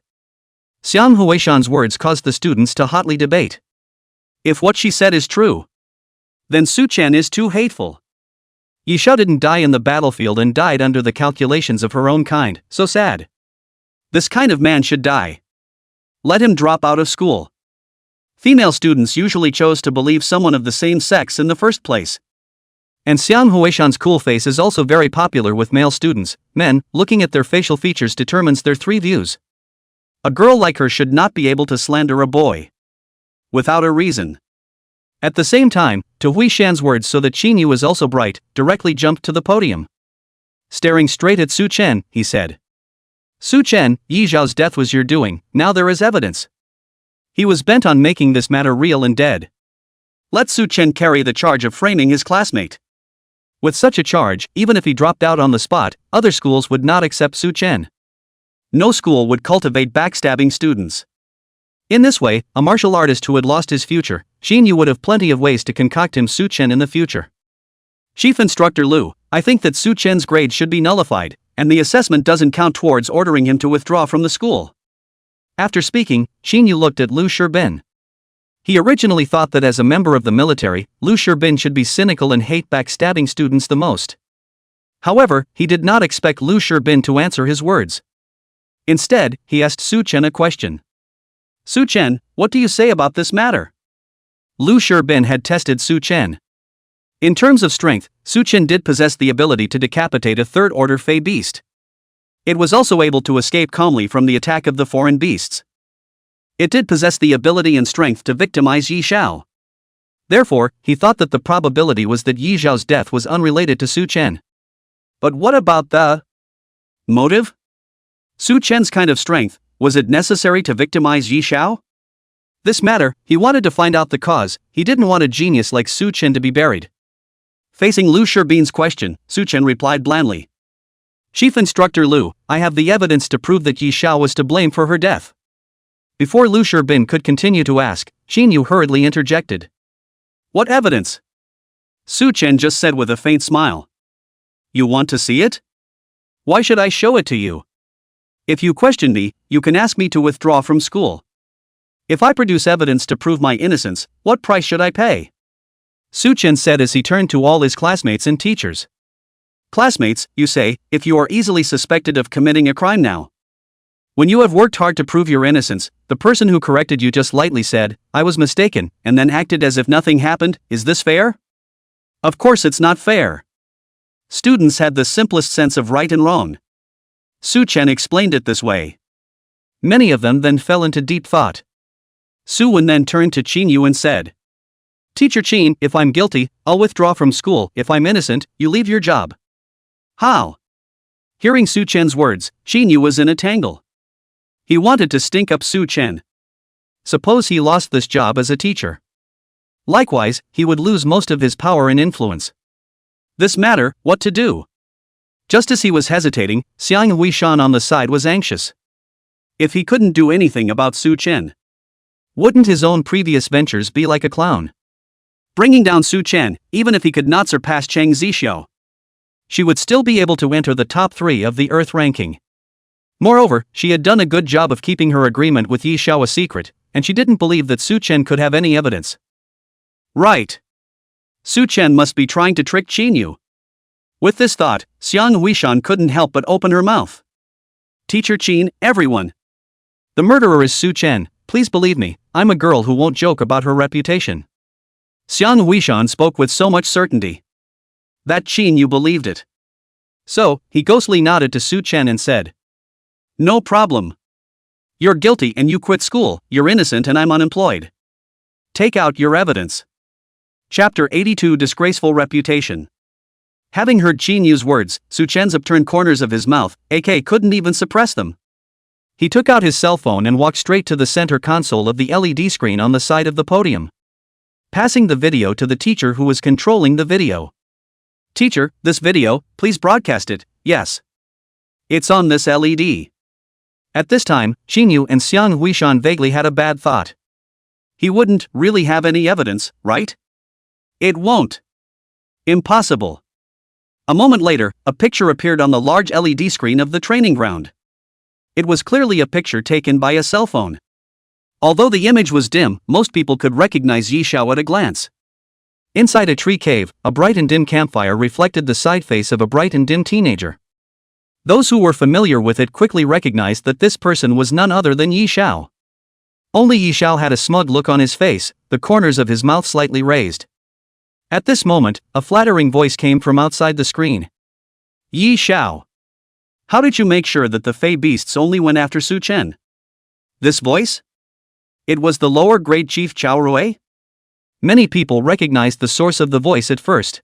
Xiang Huishan's words caused the students to hotly debate. If what she said is true, then Su Chen is too hateful. Yi Xiao didn't die in the battlefield and died under the calculations of her own kind, so sad. This kind of man should die. Let him drop out of school. Female students usually chose to believe someone of the same sex in the first place. And Xiang Huishan's cool face is also very popular with male students. Men, looking at their facial features determines their three views. A girl like her should not be able to slander a boy without a reason. At the same time, to Huishan's words so that Qinyu was also bright, directly jumped to the podium. Staring straight at Su Chen, he said. Su Chen, Yi Xiao's death was your doing, now there is evidence. He was bent on making this matter real and dead. Let Su Chen carry the charge of framing his classmate. With such a charge, even if he dropped out on the spot, other schools would not accept Su Chen. No school would cultivate backstabbing students. In this way, a martial artist who had lost his future, Xinyu would have plenty of ways to concoct him Su Chen in the future. Chief Instructor Lu, I think that Su Chen's grade should be nullified, and the assessment doesn't count towards ordering him to withdraw from the school. After speaking, Xinyu looked at Lu Shibin. He originally thought that as a member of the military, Lu Shibin should be cynical and hate backstabbing students the most. However, he did not expect Lu Shibin to answer his words. Instead, he asked Su Chen a question. Su Chen, what do you say about this matter? Lu Shibin had tested Su Chen. In terms of strength, Su Chen did possess the ability to decapitate a third-order Fey beast. It was also able to escape calmly from the attack of the foreign beasts. It did possess the ability and strength to victimize Yi Xiao. Therefore, he thought that the probability was that Yi Xiao's death was unrelated to Su Chen. But what about the motive? Su Chen's kind of strength, was it necessary to victimize Yi Xiao? This matter, he wanted to find out the cause, he didn't want a genius like Su Chen to be buried. Facing Lu Shibin's question, Su Chen replied blandly. Chief Instructor Lu, I have the evidence to prove that Yi Xiao was to blame for her death. Before Lu Shibin could continue to ask, Xinyu hurriedly interjected. What evidence? Su Chen just said with a faint smile. You want to see it? Why should I show it to you? If you question me, you can ask me to withdraw from school. If I produce evidence to prove my innocence, what price should I pay? Su Chen said as he turned to all his classmates and teachers. Classmates, you say, if you are easily suspected of committing a crime now. When you have worked hard to prove your innocence, the person who corrected you just lightly said, I was mistaken, and then acted as if nothing happened, is this fair? Of course it's not fair. Students had the simplest sense of right and wrong. Su Chen explained it this way. Many of them then fell into deep thought. Su Wen then turned to Qinyu and said, Teacher Qin, if I'm guilty, I'll withdraw from school. If I'm innocent, you leave your job. How? Hearing Su Chen's words, Qinyu was in a tangle. He wanted to stink up Su Chen. Suppose he lost this job as a teacher. Likewise, he would lose most of his power and influence. This matter, what to do? Just as he was hesitating, Xiang Huishan on the side was anxious. If he couldn't do anything about Su Chen, wouldn't his own previous ventures be like a clown? Bringing down Su Chen, even if he could not surpass Cheng Zixiao, she would still be able to enter the top 3 of the Earth ranking. Moreover, she had done a good job of keeping her agreement with Yi Xiao a secret, and she didn't believe that Su Chen could have any evidence. Right. Su Chen must be trying to trick Qinyu. With this thought, Xiang Huishan couldn't help but open her mouth. Teacher Qin, everyone. The murderer is Su Chen, please believe me, I'm a girl who won't joke about her reputation. Xiang Huishan spoke with so much certainty that Qinyu believed it. So, he ghostly nodded to Su Chen and said, No problem. You're guilty and you quit school, you're innocent and I'm unemployed. Take out your evidence. Chapter 82 Disgraceful Reputation. Having heard Qinyu's words, Su Chen's upturned corners of his mouth, AK couldn't even suppress them. He took out his cell phone and walked straight to the center console of the LED screen on the side of the podium, passing the video to the teacher who was controlling the video. Teacher, this video, please broadcast it, yes. It's on this LED. At this time, Qinyu and Xiang Huishan vaguely had a bad thought. He wouldn't really have any evidence, right? It won't. Impossible. A moment later, a picture appeared on the large LED screen of the training ground. It was clearly a picture taken by a cell phone. Although the image was dim, most people could recognize Xiao at a glance. Inside a tree cave, a bright and dim campfire reflected the side face of a bright and dim teenager. Those who were familiar with it quickly recognized that this person was none other than Xiao. Only Xiao had a smug look on his face, the corners of his mouth slightly raised. At this moment, a flattering voice came from outside the screen. Xiao. How did you make sure that the Fey beasts only went after Su Chen? This voice? It was the lower grade chief Xiao Lu. Many people recognized the source of the voice at first.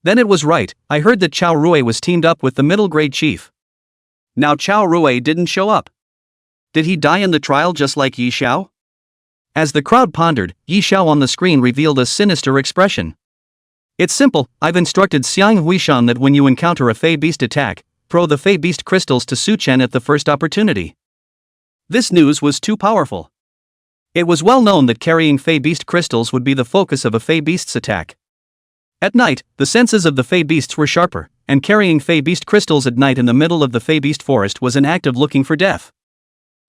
Then it was right, I heard that Xiao Lu was teamed up with the middle grade chief. Now Xiao Lu didn't show up. Did he die in the trial just like Xiao? As the crowd pondered, Xiao on the screen revealed a sinister expression. It's simple, I've instructed Xiang Huishan that when you encounter a Fey beast attack, throw the Fey beast crystals to Su Chen at the first opportunity. This news was too powerful. It was well known that carrying Fey beast crystals would be the focus of a Fey beast's attack. At night, the senses of the Fey beasts were sharper, and carrying Fey beast crystals at night in the middle of the Fey beast forest was an act of looking for death.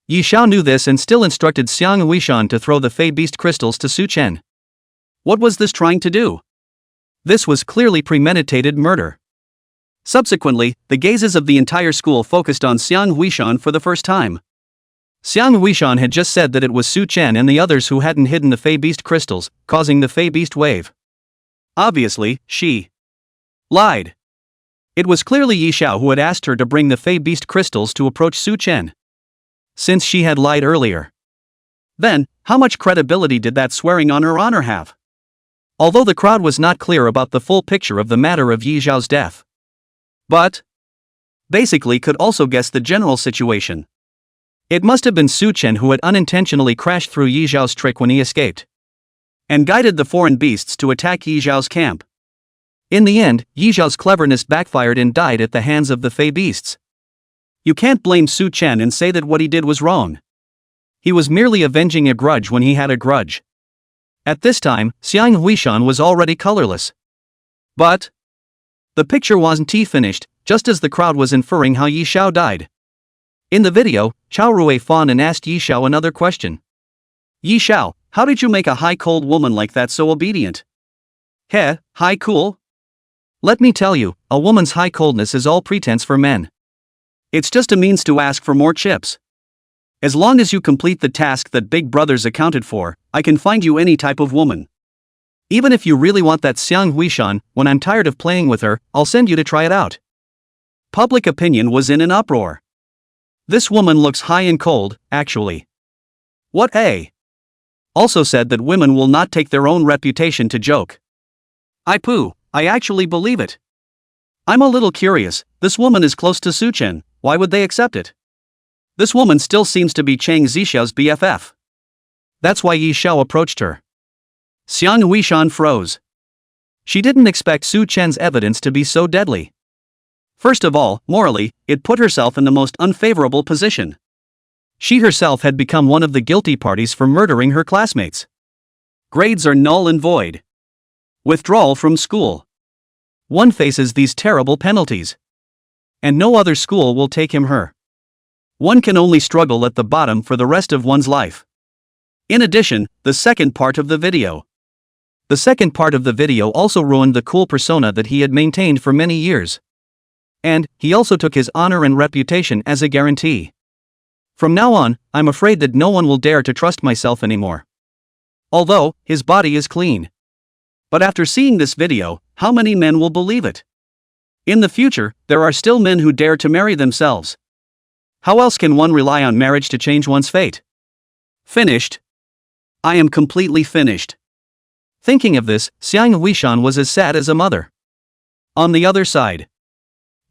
Xiao knew this and still instructed Xiang Huishan to throw the Fey beast crystals to Su Chen. What was this trying to do? This was clearly premeditated murder. Subsequently, the gazes of the entire school focused on Xiang Huishan for the first time. Xiang Huishan had just said that it was Su Chen and the others who hadn't hidden the Fey beast crystals, causing the Fey beast wave. Obviously, she lied. It was clearly Xiao who had asked her to bring the Fey beast crystals to approach Su Chen. Since she had lied earlier. Then, how much credibility did that swearing on her honor have? Although the crowd was not clear about the full picture of the matter of Xiao's death. But basically could also guess the general situation. It must have been Su Chen who had unintentionally crashed through Xiao's trick when he escaped. And guided the foreign beasts to attack Xiao's camp. In the end, Xiao's cleverness backfired and died at the hands of the Fey beasts. You can't blame Su Chen and say that what he did was wrong. He was merely avenging a grudge when he had a grudge. At this time, Xiang Huishan was already colorless. But the picture wasn't finished, just as the crowd was inferring how Xiao died. In the video, Xiao Rui fawned and asked Xiao another question. Xiao, how did you make a high cold woman like that so obedient? Heh, high cool? Let me tell you, a woman's high coldness is all pretense for men. It's just a means to ask for more chips. As long as you complete the task that Big Brother's accounted for, I can find you any type of woman. Even if you really want that Xiang Huishan, when I'm tired of playing with her, I'll send you to try it out. Public opinion was in an uproar. This woman looks high and cold, actually. What a? Also said that women will not take their own reputation to joke. I actually believe it. I'm a little curious, this woman is close to Su Chen, why would they accept it? This woman still seems to be Chang Zixiao's BFF. That's why Xiao approached her. Xiang Huishan froze. She didn't expect Su Chen's evidence to be so deadly. First of all, morally, it put herself in the most unfavorable position. She herself had become one of the guilty parties for murdering her classmates. Grades are null and void. Withdrawal from school. One faces these terrible penalties. And no other school will take her. One can only struggle at the bottom for the rest of one's life. In addition, the second part of the video. The second part of the video also ruined the cool persona that he had maintained for many years. And he also took his honor and reputation as a guarantee. From now on, I'm afraid that no one will dare to trust myself anymore. Although, his body is clean. But after seeing this video, how many men will believe it? In the future, there are still men who dare to marry themselves. How else can one rely on marriage to change one's fate? Finished. I am completely finished. Thinking of this, Xiang Huishan was as sad as a mother. On the other side,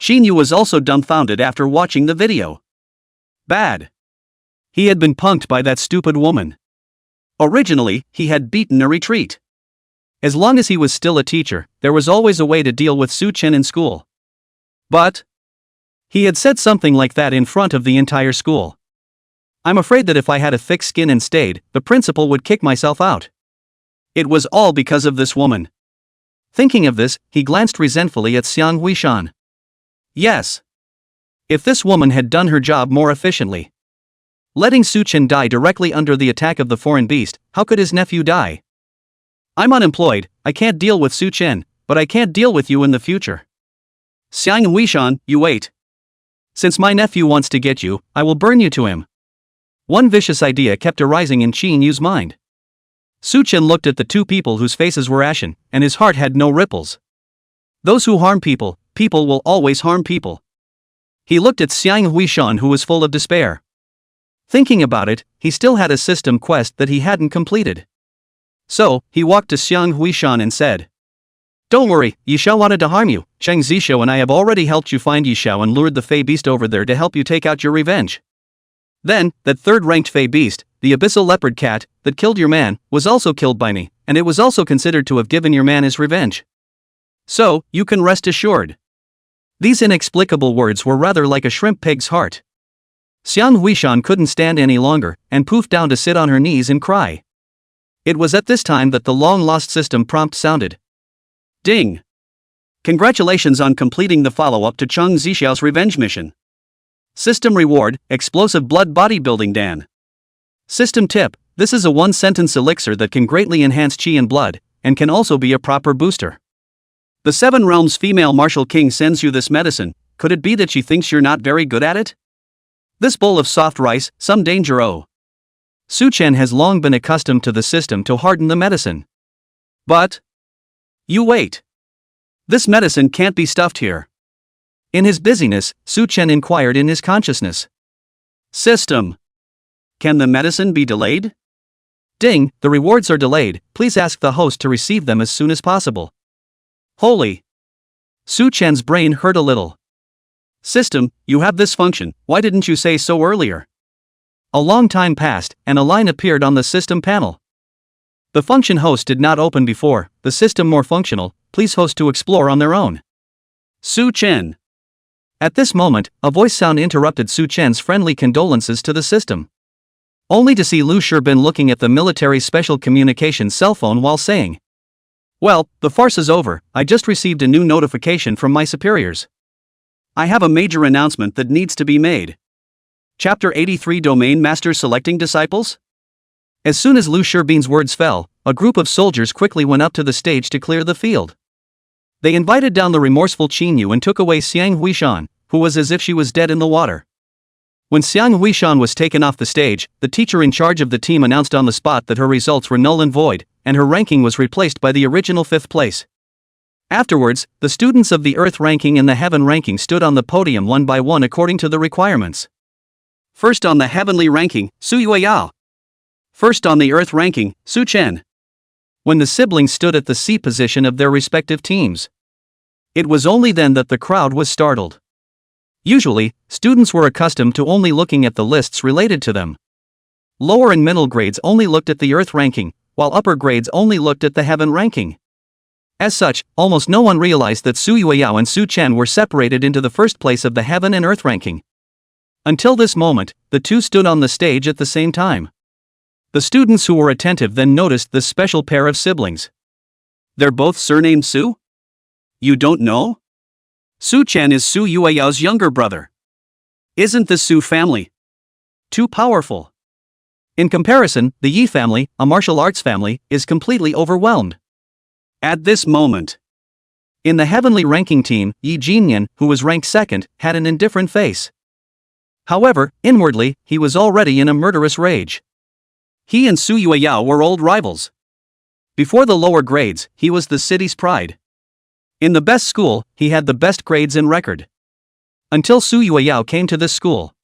Xinyu was also dumbfounded after watching the video. Bad. He had been punked by that stupid woman. Originally, he had beaten a retreat. As long as he was still a teacher, there was always a way to deal with Su Chen in school. But he had said something like that in front of the entire school. I'm afraid that if I had a thick skin and stayed, the principal would kick myself out. It was all because of this woman. Thinking of this, he glanced resentfully at Xiang Huishan. Yes. If this woman had done her job more efficiently, letting Su Chen die directly under the attack of the foreign beast, how could his nephew die? I'm unemployed, I can't deal with Su Chen, but I can't deal with you in the future. Xiang Huishan, you wait. Since my nephew wants to get you, I will burn you to him. One vicious idea kept arising in Qin Yu's mind. Su Chen looked at the two people whose faces were ashen, and his heart had no ripples. Those who harm people, people will always harm people. He looked at Xiang Huishan, who was full of despair. Thinking about it, he still had a system quest that he hadn't completed. So, he walked to Xiang Huishan and said, "Don't worry, Yixiao wanted to harm you. Cheng Zishou and I have already helped you find Yixiao and lured the Fey Beast over there to help you take out your revenge. Then, that third-ranked Fey Beast, the abyssal leopard cat, that killed your man, was also killed by me, and it was also considered to have given your man his revenge. So, you can rest assured." These inexplicable words were rather like a shrimp pig's heart. Xiang Huishan couldn't stand any longer, and poofed down to sit on her knees and cry. It was at this time that the long-lost system prompt sounded. Ding! Congratulations on completing the follow-up to Cheng Zishao's revenge mission. System reward, explosive blood bodybuilding Dan. System tip, this is a one-sentence elixir that can greatly enhance chi and blood, and can also be a proper booster. The Seven Realms female martial king sends you this medicine. Could it be that she thinks you're not very good at it? This bowl of soft rice, some danger oh. Su Chen has long been accustomed to the system to harden the medicine. But you wait. This medicine can't be stuffed here. In his busyness, Su Chen inquired in his consciousness. System. Can the medicine be delayed? Ding, the rewards are delayed, please ask the host to receive them as soon as possible. Holy! Su Chen's brain hurt a little. System, you have this function, why didn't you say so earlier? A long time passed, and a line appeared on the system panel. The function host did not open before, the system more functional, please host to explore on their own. Su Chen. At this moment, a voice sound interrupted Su Chen's friendly condolences to the system. Only to see Lu Sherbin looking at the military special communications cell phone while saying, "Well, the farce is over, I just received a new notification from my superiors. I have a major announcement that needs to be made. Chapter 83 Domain Masters Selecting Disciples?" As soon as Lu Sherbin's words fell, a group of soldiers quickly went up to the stage to clear the field. They invited down the remorseful Qin Yu and took away Xiang Huishan, who was as if she was dead in the water. When Xiang Huishan was taken off the stage, the teacher in charge of the team announced on the spot that her results were null and void, and her ranking was replaced by the original 5th place. Afterwards, the students of the Earth ranking and the Heaven ranking stood on the podium one by one according to the requirements. First on the Heavenly ranking, Su Yueyao. First on the Earth ranking, Su Chen. When the siblings stood at the C position of their respective teams, it was only then that the crowd was startled. Usually, students were accustomed to only looking at the lists related to them. Lower and middle grades only looked at the Earth ranking, while upper grades only looked at the Heaven ranking. As such, almost no one realized that Su Yueyao and Su Chen were separated into the first place of the Heaven and Earth ranking. Until this moment, the two stood on the stage at the same time. The students who were attentive then noticed this special pair of siblings. They're both surnamed Su? You don't know? Su Chen is Su Yueyao's younger brother. Isn't the Su family too powerful? In comparison, the Yi family, a martial arts family, is completely overwhelmed. At this moment, in the heavenly ranking team, Yi Jinyan, who was ranked 2nd, had an indifferent face. However, inwardly, he was already in a murderous rage. He and Su Yueyao were old rivals. Before the lower grades, he was the city's pride. In the best school, he had the best grades in record. Until Su Yueyao came to this school.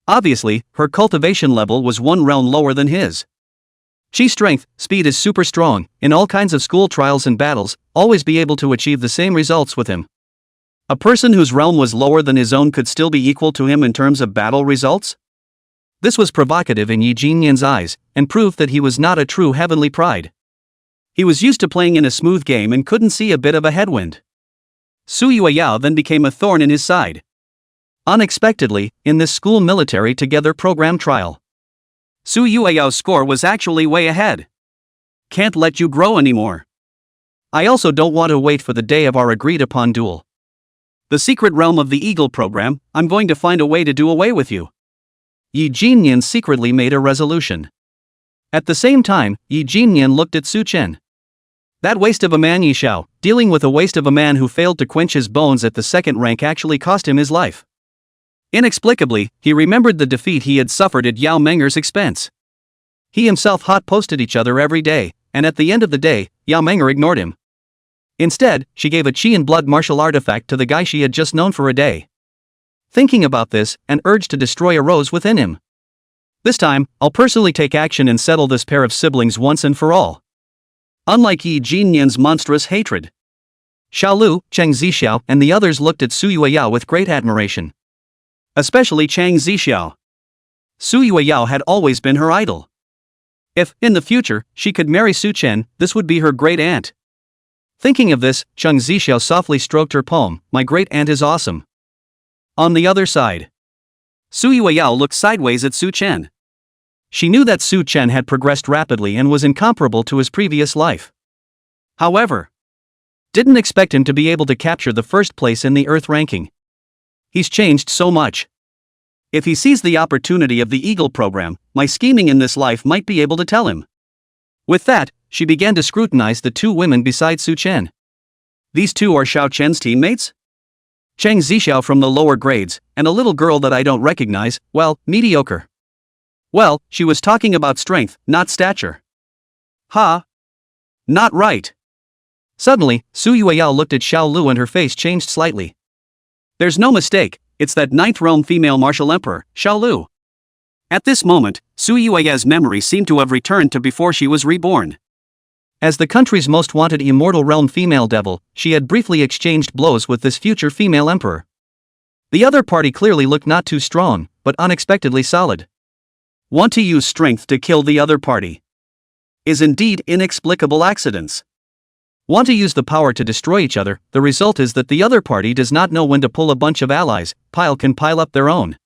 Obviously, her cultivation level was one realm lower than his. Chi strength, speed is super strong, in all kinds of school trials and battles, always be able to achieve the same results with him. A person whose realm was lower than his own could still be equal to him in terms of battle results? This was provocative in Yi Jinyan's eyes, and proved that he was not a true heavenly pride. He was used to playing in a smooth game and couldn't see a bit of a headwind. Su Yueyao then became a thorn in his side. Unexpectedly, in this school military together program trial, Su Yueyao's score was actually way ahead. Can't let you grow anymore. I also don't want to wait for the day of our agreed upon duel. The secret realm of the Eagle program, I'm going to find a way to do away with you. Yi Jinyan secretly made a resolution. At the same time, Yi Jinyan looked at Su Chen. That waste of a man Yi Xiao, dealing with a waste of a man who failed to quench his bones at the second rank actually cost him his life. Inexplicably, he remembered the defeat he had suffered at Yao Menger's expense. He himself hot-posted each other every day, and at the end of the day, Yao Menger ignored him. Instead, she gave a chi and blood martial artifact to the guy she had just known for a day. Thinking about this, an urge to destroy arose within him. This time, I'll personally take action and settle this pair of siblings once and for all. Unlike Yi Jinyan's monstrous hatred. Xiao Lu, Cheng Zixiao, and the others looked at Su Yueyao with great admiration. Especially Cheng Zixiao. Su Yueyao had always been her idol. If, in the future, she could marry Su Chen, this would be her great aunt. Thinking of this, Cheng Zixiao softly stroked her palm. My great aunt is awesome. On the other side, Su Yueyao looked sideways at Su Chen. She knew that Su Chen had progressed rapidly and was incomparable to his previous life. However, didn't expect him to be able to capture the first place in the Earth ranking. He's changed so much. If he sees the opportunity of the Eagle program, my scheming in this life might be able to tell him. With that, she began to scrutinize the two women beside Su Chen. These two are Xiao Chen's teammates? Cheng Zixiao from the lower grades, and a little girl that I don't recognize, well, mediocre. Well, she was talking about strength, not stature. Ha! Not right. Suddenly, Su Yueyao looked at Xiao Lu and her face changed slightly. There's no mistake, it's that ninth realm female martial emperor, Xiao Lu. At this moment, Su Yueyao's memory seemed to have returned to before she was reborn. As the country's most wanted immortal realm female devil, she had briefly exchanged blows with this future female emperor. The other party clearly looked not too strong, but unexpectedly solid. Want to use strength to kill the other party. Is indeed inexplicable accidents. Want to use the power to destroy each other, the result is that the other party does not know when to pull a bunch of allies, can pile up their own.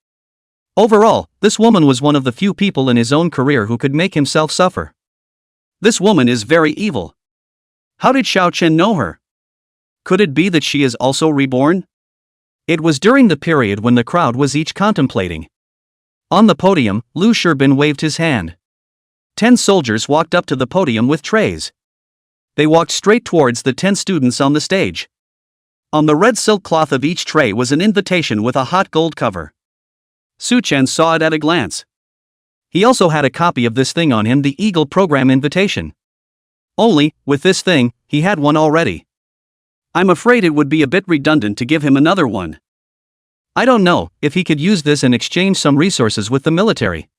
Overall, this woman was one of the few people in his own career who could make himself suffer. This woman is very evil. How did Xiao Chen know her? Could it be that she is also reborn? It was during the period when the crowd was each contemplating. On the podium, Lu Shirbin waved his hand. 10 soldiers walked up to the podium with trays. They walked straight towards the 10 students on the stage. On the red silk cloth of each tray was an invitation with a hot gold cover. Su Chen saw it at a glance. He also had a copy of this thing on him, the Eagle program invitation. Only, with this thing, he had one already. I'm afraid it would be a bit redundant to give him another one. I don't know if he could use this and exchange some resources with the military.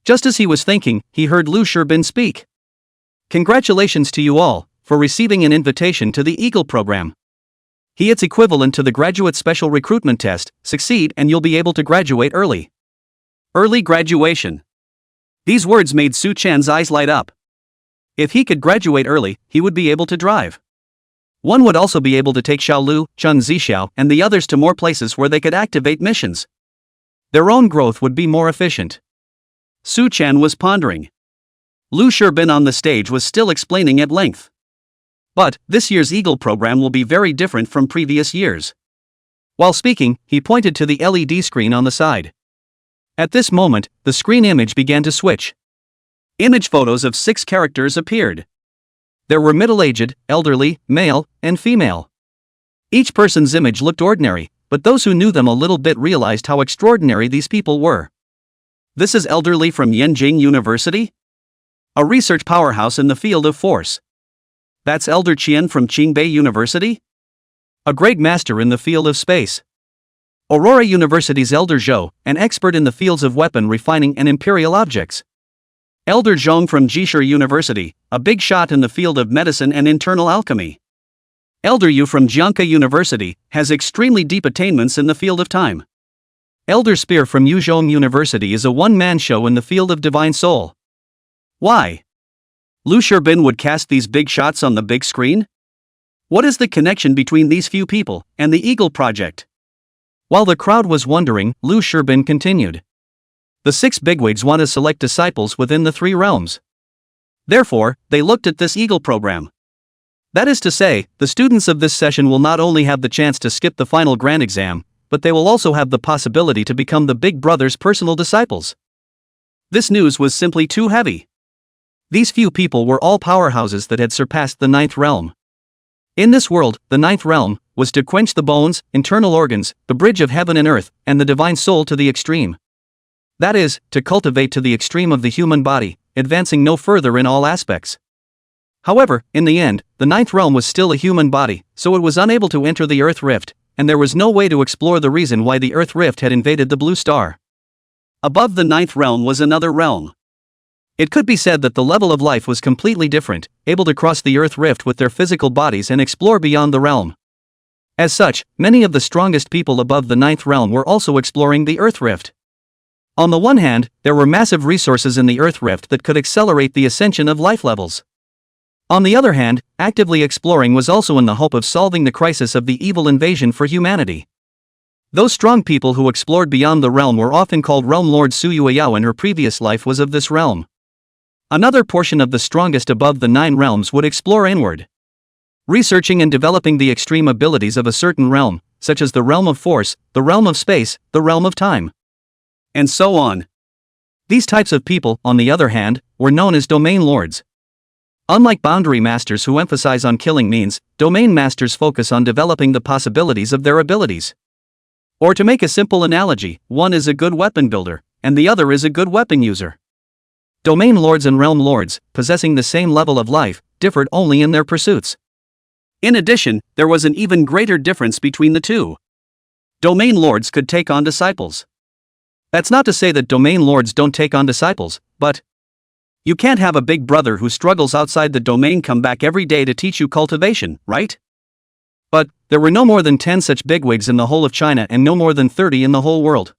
Just as he was thinking, he heard Lu Shirbin speak. Congratulations to you all for receiving an invitation to the Eagle program. It's equivalent to the graduate special recruitment test. Succeed and you'll be able to graduate early. Early graduation. These words made Su Chen's eyes light up. If he could graduate early, he would be able to drive. One would also be able to take Xiao Lu, Cheng Zixiao, and the others to more places where they could activate missions. Their own growth would be more efficient. Su Chen was pondering. Lu Shirbin on the stage was still explaining at length. But, this year's Eagle program will be very different from previous years. While speaking, he pointed to the LED screen on the side. At this moment, the screen image began to switch. Image photos of 6 characters appeared. There were middle-aged, elderly, male, and female. Each person's image looked ordinary, but those who knew them a little bit realized how extraordinary these people were. This is elderly from Yanjing University? A research powerhouse in the field of force. That's Elder Qian from Qingbei University? A great master in the field of space. Aurora University's Elder Zhou, an expert in the fields of weapon refining and imperial objects. Elder Zhong from Jishur University, a big shot in the field of medicine and internal alchemy. Elder Yu from Jiangke University, has extremely deep attainments in the field of time. Elder Spear from Yuzhong University is a one-man show in the field of divine soul. Why? Lu Shirbin would cast these big shots on the big screen? What is the connection between these few people and the Eagle project? While the crowd was wondering, Lu Shirbin continued. The 6 bigwigs want to select disciples within the 3 realms. Therefore, they looked at this Eagle program. That is to say, the students of this session will not only have the chance to skip the final grand exam, but they will also have the possibility to become the Big Brother's personal disciples. This news was simply too heavy. These few people were all powerhouses that had surpassed the ninth realm. In this world, the ninth realm was to quench the bones, internal organs, the bridge of heaven and earth, and the divine soul to the extreme. That is, to cultivate to the extreme of the human body, advancing no further in all aspects. However, in the end, the ninth realm was still a human body, so it was unable to enter the Earth Rift, and there was no way to explore the reason why the Earth Rift had invaded the blue star. Above the ninth realm was another realm. It could be said that the level of life was completely different, able to cross the Earth Rift with their physical bodies and explore beyond the realm. As such, many of the strongest people above the ninth realm were also exploring the Earth Rift. On the one hand, there were massive resources in the Earth Rift that could accelerate the ascension of life levels. On the other hand, actively exploring was also in the hope of solving the crisis of the evil invasion for humanity. Those strong people who explored beyond the realm were often called Realm Lord. Su Yueyao in her previous life was of this realm. Another portion of the strongest above the 9 realms would explore inward, researching and developing the extreme abilities of a certain realm, such as the realm of force, the realm of space, the realm of time, and so on. These types of people, on the other hand, were known as domain lords. Unlike boundary masters who emphasize on killing means, domain masters focus on developing the possibilities of their abilities. Or to make a simple analogy, one is a good weapon builder, and the other is a good weapon user. Domain lords and realm lords, possessing the same level of life, differed only in their pursuits. In addition, there was an even greater difference between the two. Domain lords could take on disciples. That's not to say that domain lords don't take on disciples, but you can't have a big brother who struggles outside the domain come back every day to teach you cultivation, right? But there were no more than 10 such bigwigs in the whole of China and no more than 30 in the whole world.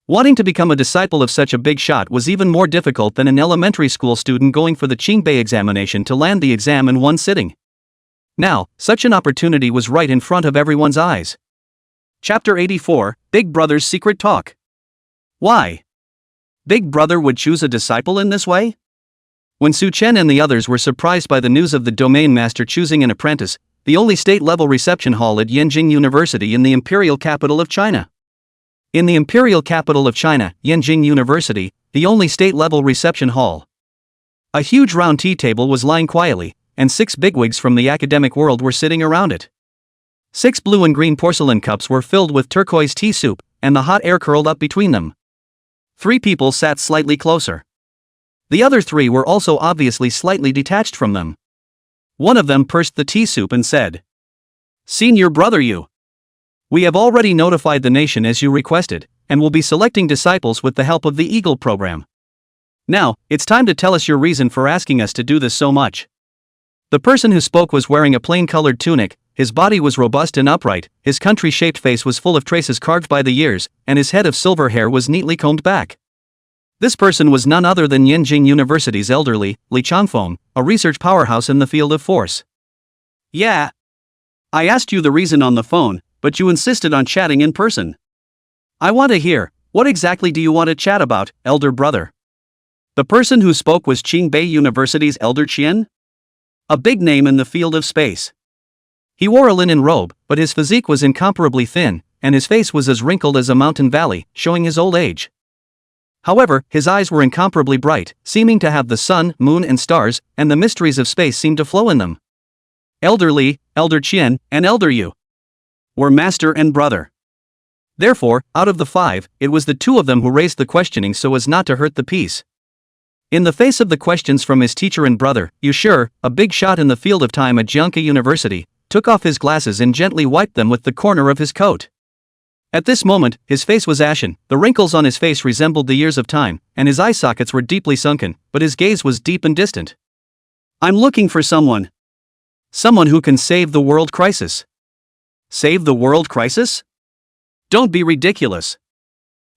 Wanting to become a disciple of such a big shot was even more difficult than an elementary school student going for the Qingbei examination to land the exam in one sitting. Now, such an opportunity was right in front of everyone's eyes. Chapter 84, Big Brother's Secret Talk. Why? Big Brother would choose a disciple in this way? When Su Chen and the others were surprised by the news of the domain master choosing an apprentice, the only state-level reception hall at Yanjing University in the imperial capital of China. In the imperial capital of China, Yanjing University, the only state-level reception hall. A huge round tea table was lying quietly, and 6 bigwigs from the academic world were sitting around it. 6 blue and green porcelain cups were filled with turquoise tea soup, and the hot air curled up between them. 3 people sat slightly closer. The other 3 were also obviously slightly detached from them. One of them pursed the tea soup and said, "Senior brother Yu, we have already notified the nation as you requested, and will be selecting disciples with the help of the Eagle program. Now, it's time to tell us your reason for asking us to do this so much." The person who spoke was wearing a plain-colored tunic, his body was robust and upright, his country-shaped face was full of traces carved by the years, and his head of silver hair was neatly combed back. This person was none other than Yanjing University's elderly, Li Changfeng, a research powerhouse in the field of force. "Yeah. I asked you the reason on the phone, but you insisted on chatting in person. I want to hear, what exactly do you want to chat about, elder brother?" The person who spoke was Qingbei University's Elder Qian, a big name in the field of space. He wore a linen robe, but his physique was incomparably thin, and his face was as wrinkled as a mountain valley, showing his old age. However, his eyes were incomparably bright, seeming to have the sun, moon and stars, and the mysteries of space seemed to flow in them. Elder Li, Elder Qian, and Elder Yu were master and brother. Therefore, out of the 5, it was the 2 of them who raised the questioning so as not to hurt the peace. In the face of the questions from his teacher and brother, Yu Shi, a big shot in the field of time at Jiangke University, took off his glasses and gently wiped them with the corner of his coat. At this moment, his face was ashen, the wrinkles on his face resembled the years of time, and his eye sockets were deeply sunken, but his gaze was deep and distant. "I'm looking for someone. Someone who can save the world crisis." "Save the world crisis? Don't be ridiculous."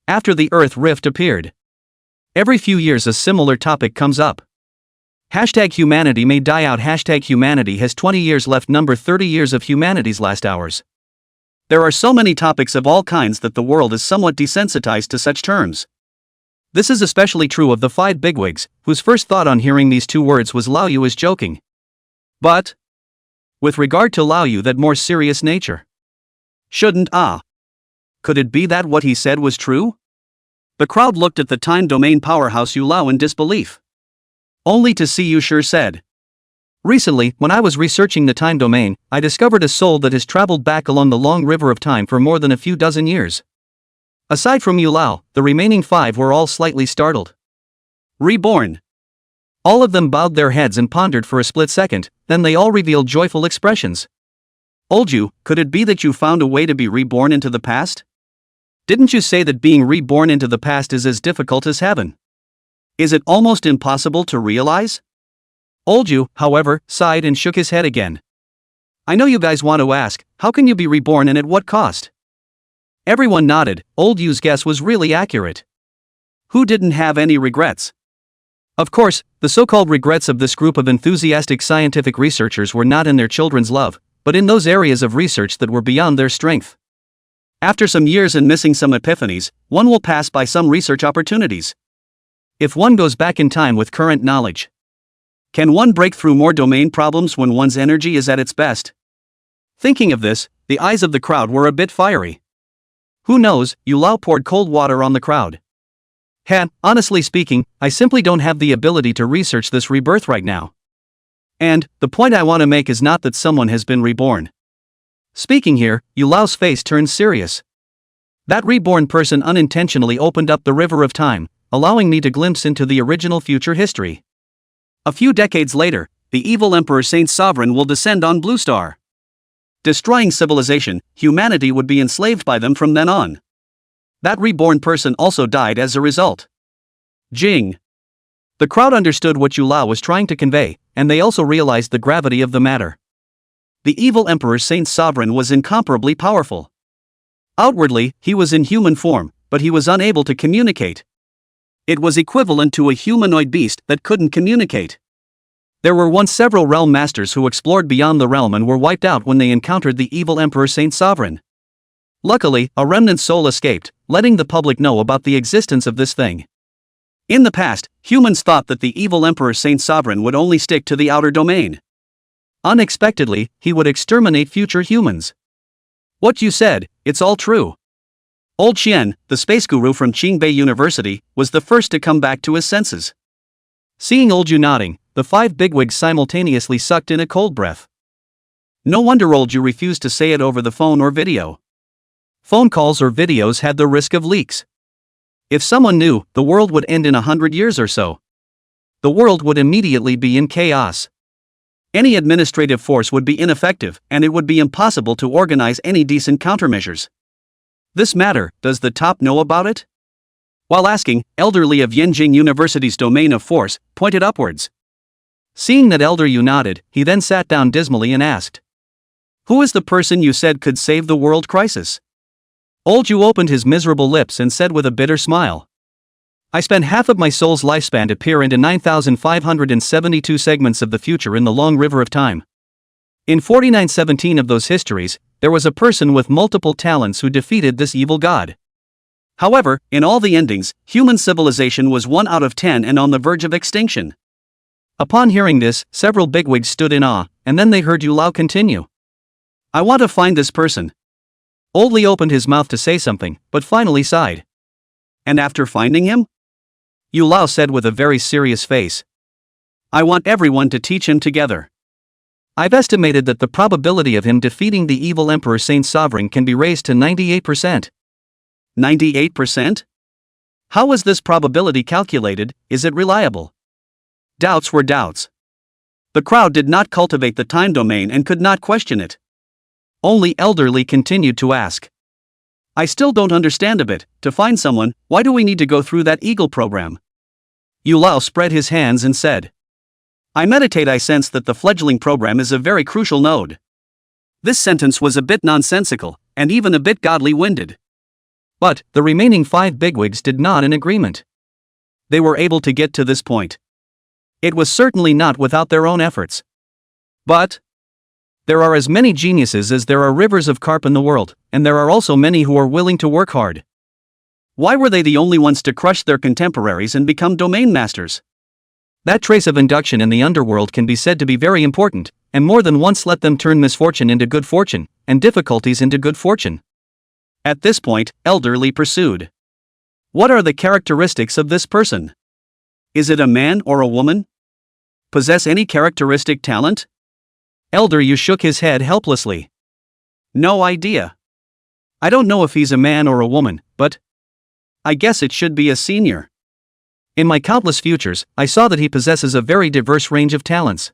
After the Earth Rift appeared, every few years a similar topic comes up. #humanity may die out. #humanity has 20 years left. Number 30 years of humanity's last hours. There are so many topics of all kinds that the world is somewhat desensitized to such terms. This is especially true of the 5 bigwigs, whose first thought on hearing these 2 words was Lao Yu is joking. But With regard to Lao Yu, that more serious nature. Shouldn't Could it be that what he said was true? The crowd looked at the time domain powerhouse Yu Lao in disbelief. Only to see Yu Shi said. Recently, when I was researching the time domain, I discovered a soul that has traveled back along the long river of time for more than a few dozen years. Aside from Yu Lao, the remaining 5 were all slightly startled. Reborn. All of them bowed their heads and pondered for a split second, then they all revealed joyful expressions. Old Yu, could it be that you found a way to be reborn into the past? Didn't you say that being reborn into the past is as difficult as heaven? Is it almost impossible to realize? Old Yu, however, sighed and shook his head again. I know you guys want to ask, how can you be reborn and at what cost? Everyone nodded. Old Yu's guess was really accurate. Who didn't have any regrets? Of course, the so-called regrets of this group of enthusiastic scientific researchers were not in their children's love, but in those areas of research that were beyond their strength. After some years and missing some epiphanies, one will pass by some research opportunities. If one goes back in time with current knowledge, can one break through more domain problems when one's energy is at its best? Thinking of this, the eyes of the crowd were a bit fiery. Who knows? Yu Lao poured cold water on the crowd. Honestly speaking, I simply don't have the ability to research this rebirth right now. And, the point I want to make is not that someone has been reborn. Speaking here, Yu Lao's face turned serious. That reborn person unintentionally opened up the river of time, allowing me to glimpse into the original future history. A few decades later, the evil Emperor Saint Sovereign will descend on Blue Star. Destroying civilization, humanity would be enslaved by them from then on. That reborn person also died as a result. Jing. The crowd understood what Yu Lao was trying to convey, and they also realized the gravity of the matter. The evil Emperor Saint Sovereign was incomparably powerful. Outwardly, he was in human form, but he was unable to communicate. It was equivalent to a humanoid beast that couldn't communicate. There were once several realm masters who explored beyond the realm and were wiped out when they encountered the evil Emperor Saint Sovereign. Luckily, a remnant soul escaped, letting the public know about the existence of this thing. In the past, humans thought that the evil Emperor Saint Sovereign would only stick to the outer domain. Unexpectedly, he would exterminate future humans. What you said, it's all true. Old Qian, the space guru from Qingbei University, was the first to come back to his senses. Seeing Old Yu nodding, the 5 bigwigs simultaneously sucked in a cold breath. No wonder Old Yu refused to say it over the phone or video. Phone calls or videos had the risk of leaks. If someone knew, the world would end in 100 years or so. The world would immediately be in chaos. Any administrative force would be ineffective, and it would be impossible to organize any decent countermeasures. This matter, does the top know about it? While asking, Elder Li of Yenjing University's domain of force pointed upwards. Seeing that Elder Yu nodded, he then sat down dismally and asked, who is the person you said could save the world crisis? Old Yu opened his miserable lips and said with a bitter smile, I spent half of my soul's lifespan to peer into 9,572 segments of the future in the long river of time. In 4917 of those histories, there was a person with multiple talents who defeated this evil god. However, in all the endings, human civilization was 1 out of 10 and on the verge of extinction. Upon hearing this, several bigwigs stood in awe, and then they heard Yu Lao continue. I want to find this person. Old Li opened his mouth to say something, but finally sighed. And after finding him? Yu Lao said with a very serious face. I want everyone to teach him together. I've estimated that the probability of him defeating the evil Emperor Saint Sovereign can be raised to 98%. 98%? How was this probability calculated? Is it reliable? Doubts were doubts. The crowd did not cultivate the time domain and could not question it. Only Elder Li continued to ask. I still don't understand a bit. To find someone, why do we need to go through that eagle program? Yu Lao spread his hands and said. I meditate. I sense that the fledgling program is a very crucial node. This sentence was a bit nonsensical, and even a bit godly-winded. But, the remaining 5 bigwigs did not in agreement. They were able to get to this point. It was certainly not without their own efforts. But, there are as many geniuses as there are rivers of carp in the world, and there are also many who are willing to work hard. Why were they the only ones to crush their contemporaries and become domain masters? That trace of induction in the underworld can be said to be very important, and more than once let them turn misfortune into good fortune, and difficulties into good fortune. At this point, Elderly pursued. What are the characteristics of this person? Is it a man or a woman? Possess any characteristic talent? Elder Yu shook his head helplessly. No idea. I don't know if he's a man or a woman, but I guess it should be a senior. In my countless futures, I saw that he possesses a very diverse range of talents.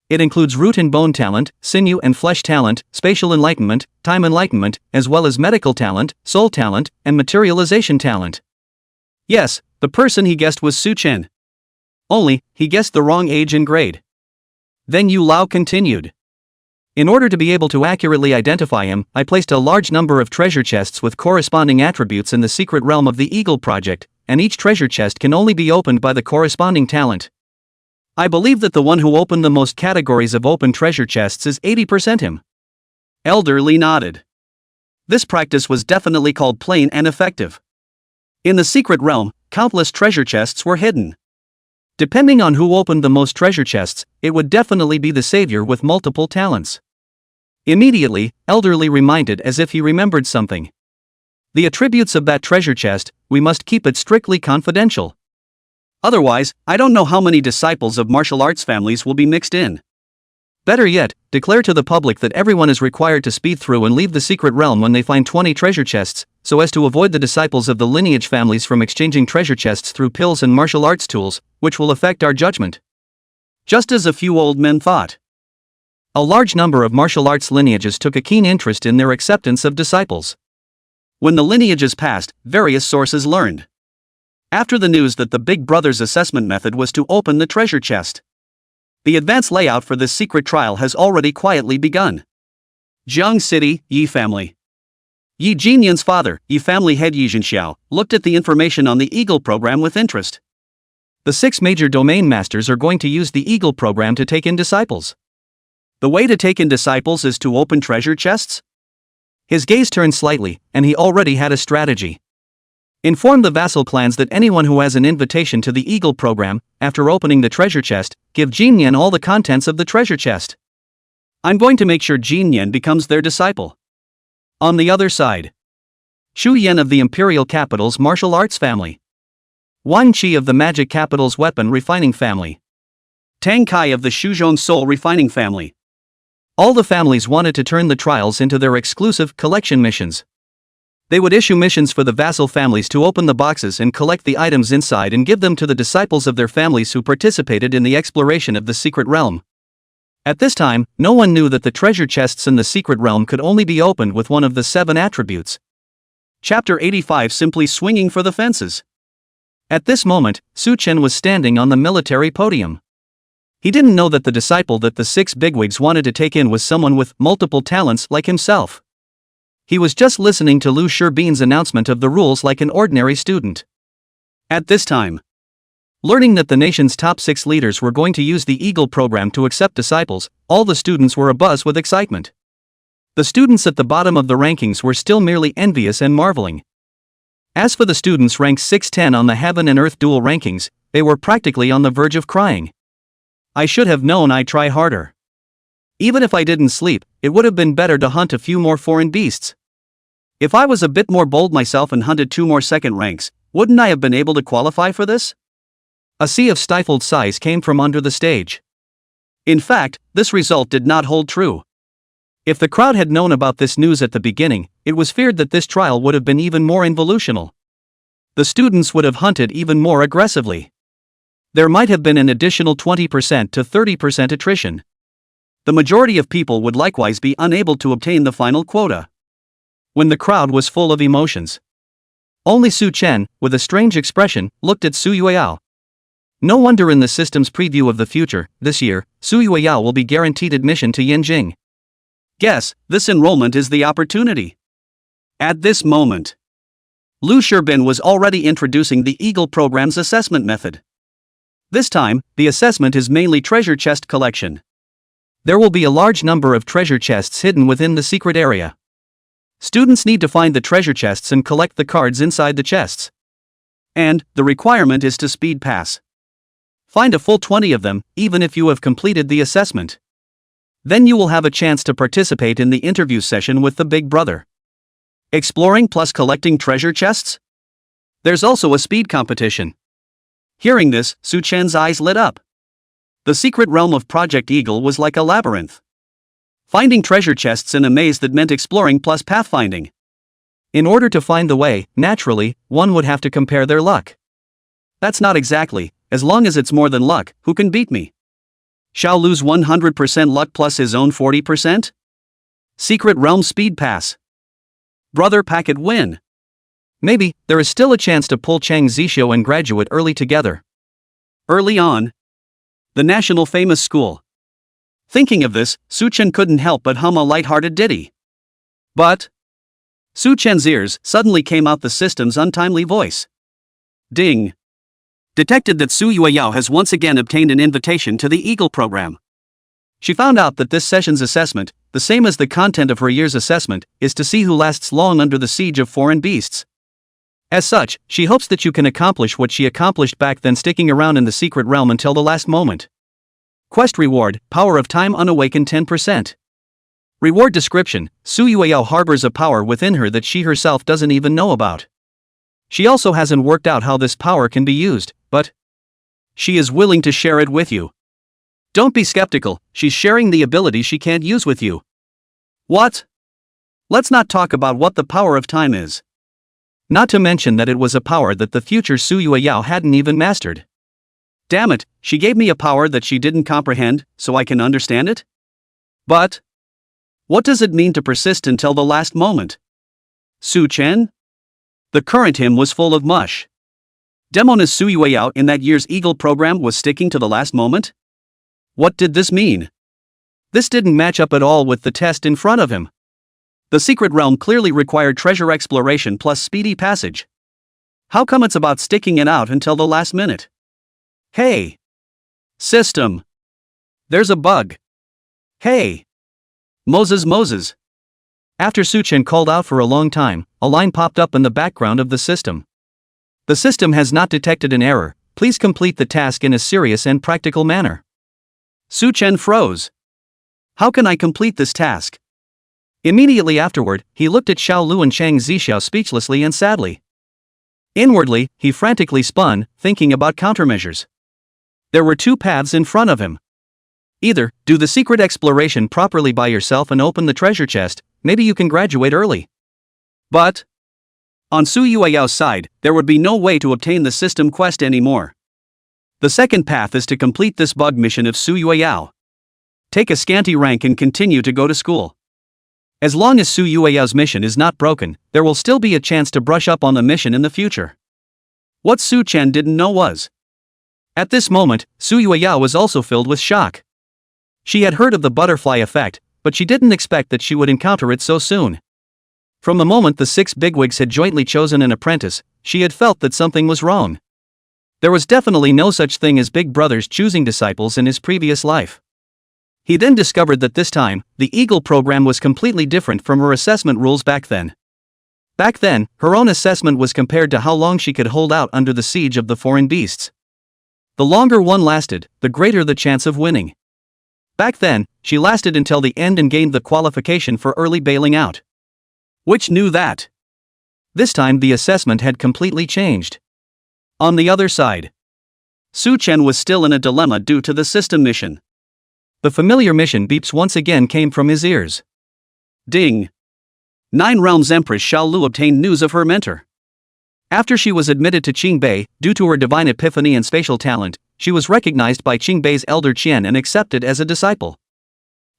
It includes root and bone talent, sinew and flesh talent, spatial enlightenment, time enlightenment, as well as medical talent, soul talent, and materialization talent. Yes, the person he guessed was Su Chen. Only, he guessed the wrong age and grade. Then Yu Lao continued. In order to be able to accurately identify him, I placed a large number of treasure chests with corresponding attributes in the secret realm of the Eagle Project, and each treasure chest can only be opened by the corresponding talent. I believe that the one who opened the most categories of open treasure chests is 80% him. Elderly nodded. This practice was definitely called plain and effective. In the secret realm, countless treasure chests were hidden. Depending on who opened the most treasure chests, it would definitely be the savior with multiple talents. Immediately, Elderly reminded as if he remembered something. The attributes of that treasure chest, we must keep it strictly confidential. Otherwise, I don't know how many disciples of martial arts families will be mixed in. Better yet, declare to the public that everyone is required to speed through and leave the secret realm when they find 20 treasure chests, so as to avoid the disciples of the lineage families from exchanging treasure chests through pills and martial arts tools, which will affect our judgment. Just as a few old men thought. A large number of martial arts lineages took a keen interest in their acceptance of disciples. When the lineages passed, various sources learned. After the news that the Big Brother's assessment method was to open the treasure chest. The advanced layout for this secret trial has already quietly begun. Jiang City, Yi family. Yi Jinyan's father, Yi family head Yi Jinxiao, looked at the information on the Eagle program with interest. The 6 major domain masters are going to use the Eagle program to take in disciples. The way to take in disciples is to open treasure chests? His gaze turned slightly, and he already had a strategy. Inform the vassal clans that anyone who has an invitation to the Eagle program, after opening the treasure chest, give Jinyan all the contents of the treasure chest. I'm going to make sure Jinyan becomes their disciple. On the other side, Shu Yan of the Imperial Capital's martial arts family. Wang Qi of the Magic Capital's weapon refining family. Tang Kai of the Shuzhong soul refining family. All the families wanted to turn the trials into their exclusive collection missions. They would issue missions for the vassal families to open the boxes and collect the items inside and give them to the disciples of their families who participated in the exploration of the secret realm. At this time, no one knew that the treasure chests in the secret realm could only be opened with one of the 7 attributes. Chapter 85 Simply Swinging for the Fences. At this moment, Su Chen was standing on the military podium. He didn't know that the disciple that the 6 bigwigs wanted to take in was someone with multiple talents like himself. He was just listening to Lu Shirbin's announcement of the rules like an ordinary student. At this time, learning that the nation's top 6 leaders were going to use the Eagle program to accept disciples, all the students were abuzz with excitement. The students at the bottom of the rankings were still merely envious and marveling. As for the students ranked 610 on the Heaven and Earth dual rankings, they were practically on the verge of crying. I should have known I'd try harder. Even if I didn't sleep, it would have been better to hunt a few more foreign beasts. If I was a bit more bold myself and hunted 2 more second ranks, wouldn't I have been able to qualify for this? A sea of stifled sighs came from under the stage. In fact, this result did not hold true. If the crowd had known about this news at the beginning, it was feared that this trial would have been even more involutional. The students would have hunted even more aggressively. There might have been an additional 20% to 30% attrition. The majority of people would likewise be unable to obtain the final quota. When the crowd was full of emotions, only Su Chen, with a strange expression, looked at Su Yueyao. No wonder in the system's preview of the future, this year, Su Yueyao will be guaranteed admission to Yanjing. Guess, this enrollment is the opportunity. At this moment, Lu Shirbin was already introducing the Eagle program's assessment method. This time, the assessment is mainly treasure chest collection. There will be a large number of treasure chests hidden within the secret area. Students need to find the treasure chests and collect the cards inside the chests. And, the requirement is to speed pass. Find a full 20 of them, even if you have completed the assessment. Then you will have a chance to participate in the interview session with the Big Brother. Exploring plus collecting treasure chests? There's also a speed competition. Hearing this, Su Chen's eyes lit up. The secret realm of Project Eagle was like a labyrinth. Finding treasure chests in a maze that meant exploring plus pathfinding. In order to find the way, naturally, one would have to compare their luck. That's not exactly, as long as it's more than luck, who can beat me? Xiao Lu's 100% luck plus his own 40%? Secret realm speed pass. Brother packet win. Maybe, there is still a chance to pull Chang Zixio and graduate early together. Early on. The national famous school. Thinking of this, Su Chen couldn't help but hum a light-hearted ditty. But Su Chen's ears suddenly came out the system's untimely voice. Ding. Detected that Su Yueyao has once again obtained an invitation to the Eagle program. She found out that this session's assessment, the same as the content of her year's assessment, is to see who lasts long under the siege of foreign beasts. As such, she hopes that you can accomplish what she accomplished back then, sticking around in the secret realm until the last moment. Quest reward, power of time unawakened 10%. Reward description, Su Yueyao harbors a power within her that she herself doesn't even know about. She also hasn't worked out how this power can be used, but she is willing to share it with you. Don't be skeptical, she's sharing the ability she can't use with you. What? Let's not talk about what the power of time is. Not to mention that it was a power that the future Su Yueyao hadn't even mastered. Damn it, she gave me a power that she didn't comprehend, so I can understand it? But what does it mean to persist until the last moment? Su Chen? The current him was full of mush. Demoness Su Yueyao in that year's Eagle program was sticking to the last moment? What did this mean? This didn't match up at all with the test in front of him. The secret realm clearly required treasure exploration plus speedy passage. How come it's about sticking it out until the last minute? Hey! System! There's a bug. Hey! Moses. After Su Chen called out for a long time, a line popped up in the background of the system. The system has not detected an error, please complete the task in a serious and practical manner. Su Chen froze. How can I complete this task? Immediately afterward, he looked at Xiao Lu and Chang Zixio speechlessly and sadly. Inwardly, he frantically spun, thinking about countermeasures. There were two paths in front of him. Either, do the secret exploration properly by yourself and open the treasure chest, maybe you can graduate early. But on Su Yueyao's side, there would be no way to obtain the system quest anymore. The second path is to complete this bug mission of Su Yueyao. Take a scanty rank and continue to go to school. As long as Su Yueyao's mission is not broken, there will still be a chance to brush up on the mission in the future. What Su Chen didn't know was, at this moment, Su Yueyao was also filled with shock. She had heard of the butterfly effect, but she didn't expect that she would encounter it so soon. From the moment the 6 bigwigs had jointly chosen an apprentice, she had felt that something was wrong. There was definitely no such thing as big brothers choosing disciples in his previous life. He then discovered that this time, the Eagle program was completely different from her assessment rules back then. Back then, her own assessment was compared to how long she could hold out under the siege of the foreign beasts. The longer one lasted, the greater the chance of winning. Back then, she lasted until the end and gained the qualification for early bailing out. Which knew that? This time the assessment had completely changed. On the other side, Su Chen was still in a dilemma due to the system mission. The familiar mission beeps once again came from his ears. Ding! 9 Realms Empress Xiao Lu obtained news of her mentor. After she was admitted to Qingbei, due to her divine epiphany and spatial talent, she was recognized by Qingbei's elder Qian and accepted as a disciple.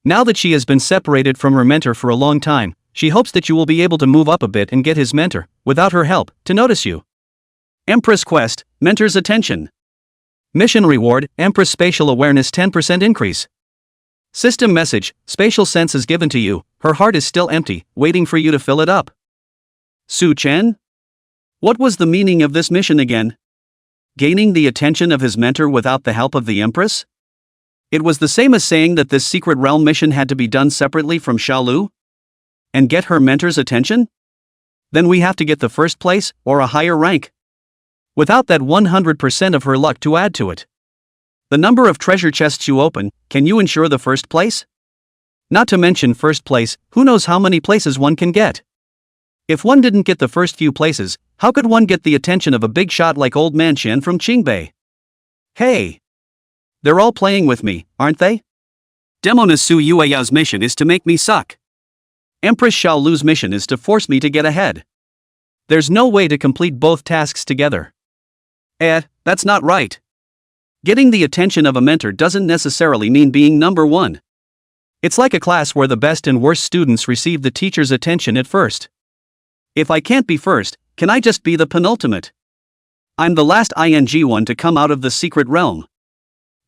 Now that she has been separated from her mentor for a long time, she hopes that you will be able to move up a bit and get his mentor, without her help, to notice you. Empress Quest, Mentor's Attention. Mission Reward, Empress Spatial Awareness 10% increase. System Message, Spatial Sense is given to you, her heart is still empty, waiting for you to fill it up. Su Chen? What was the meaning of this mission again? Gaining the attention of his mentor without the help of the Empress? It was the same as saying that this secret realm mission had to be done separately from Xiao Lu? And get her mentor's attention? Then we have to get the first place, or a higher rank. Without that 100% of her luck to add to it. The number of treasure chests you open, can you ensure the first place? Not to mention first place, who knows how many places one can get? If one didn't get the first few places, how could one get the attention of a big shot like Old Man Chen from Qingbei? Hey! They're all playing with me, aren't they? Demoness Su Yueyao's mission is to make me suck. Empress Xiao Lu's mission is to force me to get ahead. There's no way to complete both tasks together. That's not right. Getting the attention of a mentor doesn't necessarily mean being number one. It's like a class where the best and worst students receive the teacher's attention at first. If I can't be first, can I just be the penultimate? I'm the last one to come out of the secret realm.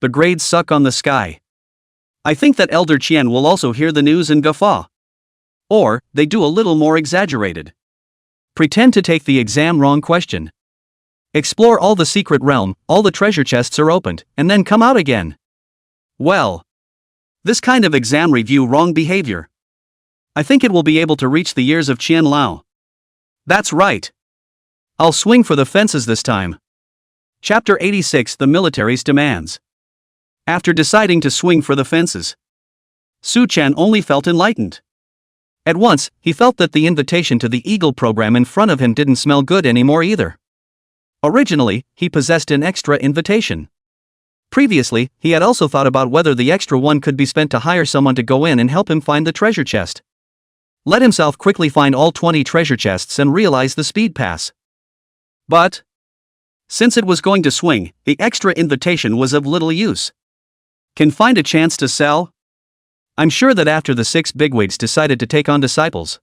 The grades suck on the sky. I think that Elder Qian will also hear the news and guffaw. Or, they do a little more exaggerated. Pretend to take the exam wrong question. Explore all the secret realm, all the treasure chests are opened, and then come out again. Well, this kind of exam review wrong behavior. I think it will be able to reach the ears of Qian Lao. That's right. I'll swing for the fences this time. Chapter 86: The Military's Demands. After deciding to swing for the fences, Su Chen only felt enlightened. At once, he felt that the invitation to the Eagle program in front of him didn't smell good anymore either. Originally, he possessed an extra invitation. Previously, he had also thought about whether the extra one could be spent to hire someone to go in and help him find the treasure chest. Let himself quickly find all 20 treasure chests and realize the speed pass. But since it was going to swing, the extra invitation was of little use. Can find a chance to sell? I'm sure that after the 6 bigwigs decided to take on disciples,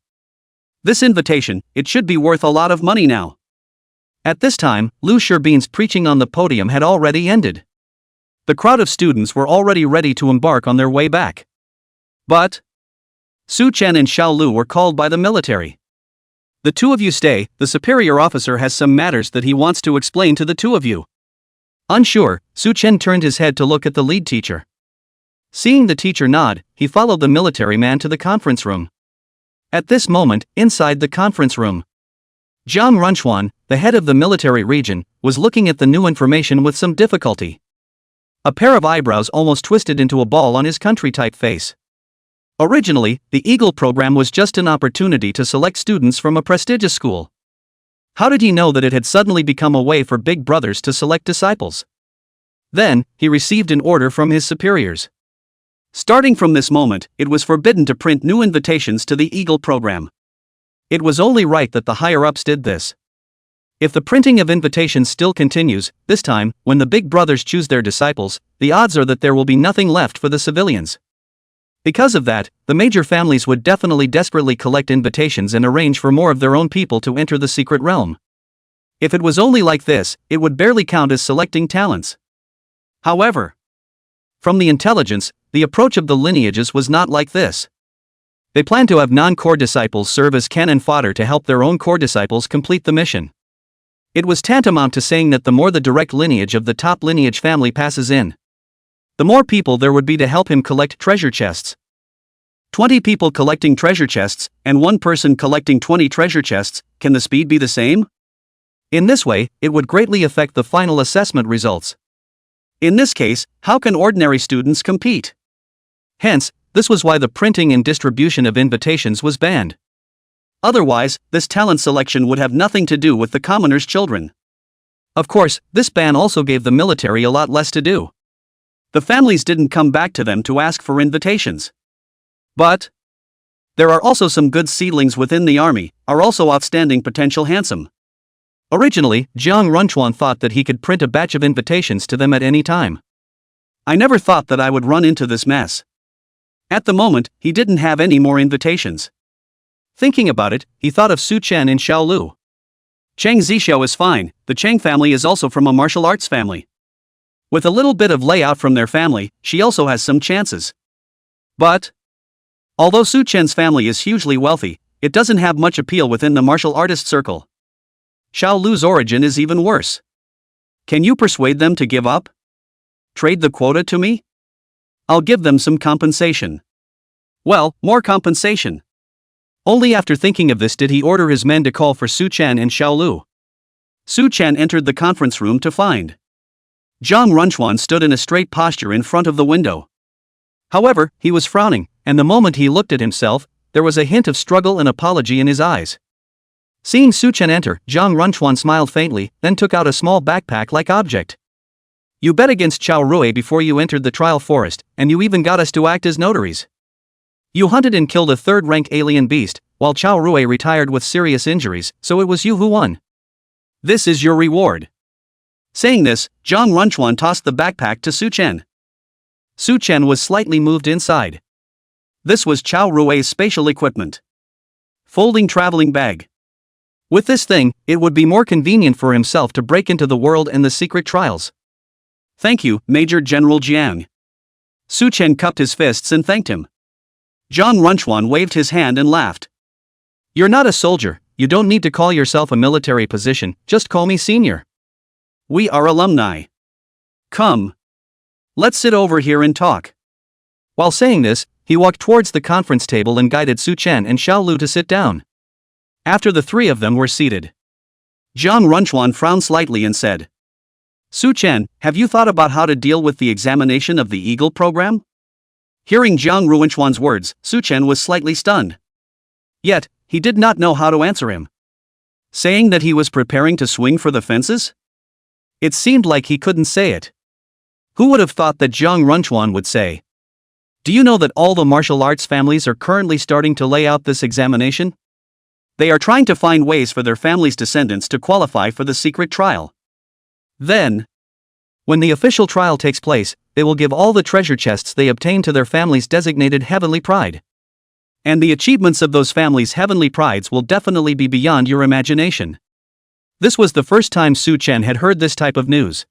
this invitation, it should be worth a lot of money now. At this time, Lu Sherbin's preaching on the podium had already ended. The crowd of students were already ready to embark on their way back. But Su Chen and Xiao Lu were called by the military. The two of you stay, the superior officer has some matters that he wants to explain to the two of you. Unsure, Su Chen turned his head to look at the lead teacher. Seeing the teacher nod, he followed the military man to the conference room. At this moment, inside the conference room, Jiang Runchuan, the head of the military region, was looking at the new information with some difficulty. A pair of eyebrows almost twisted into a ball on his country-type face. Originally, the Eagle program was just an opportunity to select students from a prestigious school. How did he know that it had suddenly become a way for big brothers to select disciples? Then, he received an order from his superiors. Starting from this moment, it was forbidden to print new invitations to the Eagle program. It was only right that the higher-ups did this. If the printing of invitations still continues, this time, when the big brothers choose their disciples, the odds are that there will be nothing left for the civilians. Because of that, the major families would definitely desperately collect invitations and arrange for more of their own people to enter the secret realm. If it was only like this, it would barely count as selecting talents. However, from the intelligence, the approach of the lineages was not like this. They planned to have non-core disciples serve as cannon fodder to help their own core disciples complete the mission. It was tantamount to saying that the more the direct lineage of the top lineage family passes in, the more people there would be to help him collect treasure chests. 20 people collecting treasure chests, and 1 person collecting 20 treasure chests, can the speed be the same? In this way, it would greatly affect the final assessment results. In this case, how can ordinary students compete? Hence, this was why the printing and distribution of invitations was banned. Otherwise, this talent selection would have nothing to do with the commoners' children. Of course, this ban also gave the military a lot less to do. The families didn't come back to them to ask for invitations. But there are also some good seedlings within the army, are also outstanding potential handsome. Originally, Jiang Runchuan thought that he could print a batch of invitations to them at any time. I never thought that I would run into this mess. At the moment, he didn't have any more invitations. Thinking about it, he thought of Su Chen and Xiao Lu. Cheng Zixiao is fine, the Cheng family is also from a martial arts family. With a little bit of layout from their family, she also has some chances. But although Su Chen's family is hugely wealthy, it doesn't have much appeal within the martial artist circle. Xiao Lu's origin is even worse. Can you persuade them to give up? Trade the quota to me? I'll give them some compensation. Well, more compensation. Only after thinking of this did he order his men to call for Su Chen and Xiao Lu. Su Chen entered the conference room to find Zhang Runchuan stood in a straight posture in front of the window. However, he was frowning, and the moment he looked at himself, there was a hint of struggle and apology in his eyes. Seeing Su Chen enter, Zhang Runchuan smiled faintly, then took out a small backpack-like object. You bet against Xiao Lu before you entered the trial forest, and you even got us to act as notaries. You hunted and killed a third-rank alien beast, while Xiao Lu retired with serious injuries, so it was you who won. This is your reward. Saying this, Zhang Runchuan tossed the backpack to Su Chen. Su Chen was slightly moved inside. This was Xiao Lu's spatial equipment. Folding traveling bag. With this thing, it would be more convenient for himself to break into the world and the secret trials. Thank you, Major General Jiang. Su Chen cupped his fists and thanked him. Zhang Runchuan waved his hand and laughed. You're not a soldier, you don't need to call yourself a military position, just call me senior. We are alumni. Come. Let's sit over here and talk. While saying this, he walked towards the conference table and guided Su Chen and Xiao Lu to sit down. After the three of them were seated, Zhang Runchuan frowned slightly and said, Su Chen, have you thought about how to deal with the examination of the Eagle program? Hearing Zhang Runchuan's words, Su Chen was slightly stunned. Yet, he did not know how to answer him. Saying that he was preparing to swing for the fences? It seemed like he couldn't say it. Who would have thought that Zhang Runchuan would say, do you know that all the martial arts families are currently starting to lay out this examination? They are trying to find ways for their family's descendants to qualify for the secret trial. Then, when the official trial takes place, they will give all the treasure chests they obtain to their families' designated heavenly pride. And the achievements of those families' heavenly prides will definitely be beyond your imagination. This was the first time Su Chen had heard this type of news.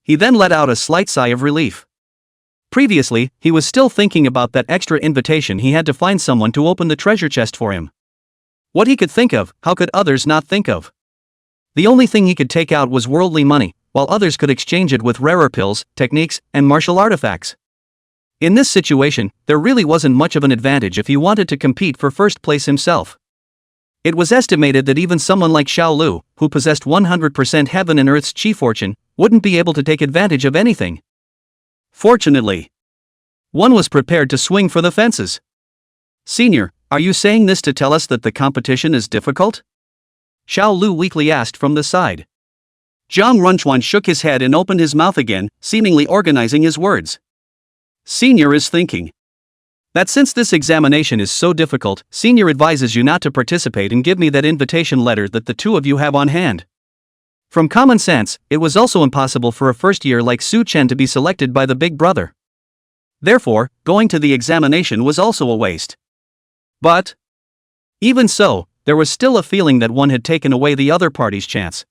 He then let out a slight sigh of relief. Previously, he was still thinking about that extra invitation he had to find someone to open the treasure chest for him. What he could think of, how could others not think of? The only thing he could take out was worldly money, while others could exchange it with rarer pills, techniques, and martial artifacts. In this situation, there really wasn't much of an advantage if he wanted to compete for first place himself. It was estimated that even someone like Xiao Lu, who possessed 100% heaven and earth's chi fortune, wouldn't be able to take advantage of anything. Fortunately, one was prepared to swing for the fences. Senior, are you saying this to tell us that the competition is difficult? Xiao Lu weakly asked from the side. Zhang Runchuan shook his head and opened his mouth again, seemingly organizing his words. Senior is thinking that since this examination is so difficult, Senior advises you not to participate and give me that invitation letter that the two of you have on hand. From common sense, it was also impossible for a first year like Su Chen to be selected by the big brother. Therefore, going to the examination was also a waste. But, even so, there was still a feeling that one had taken away the other party's chance.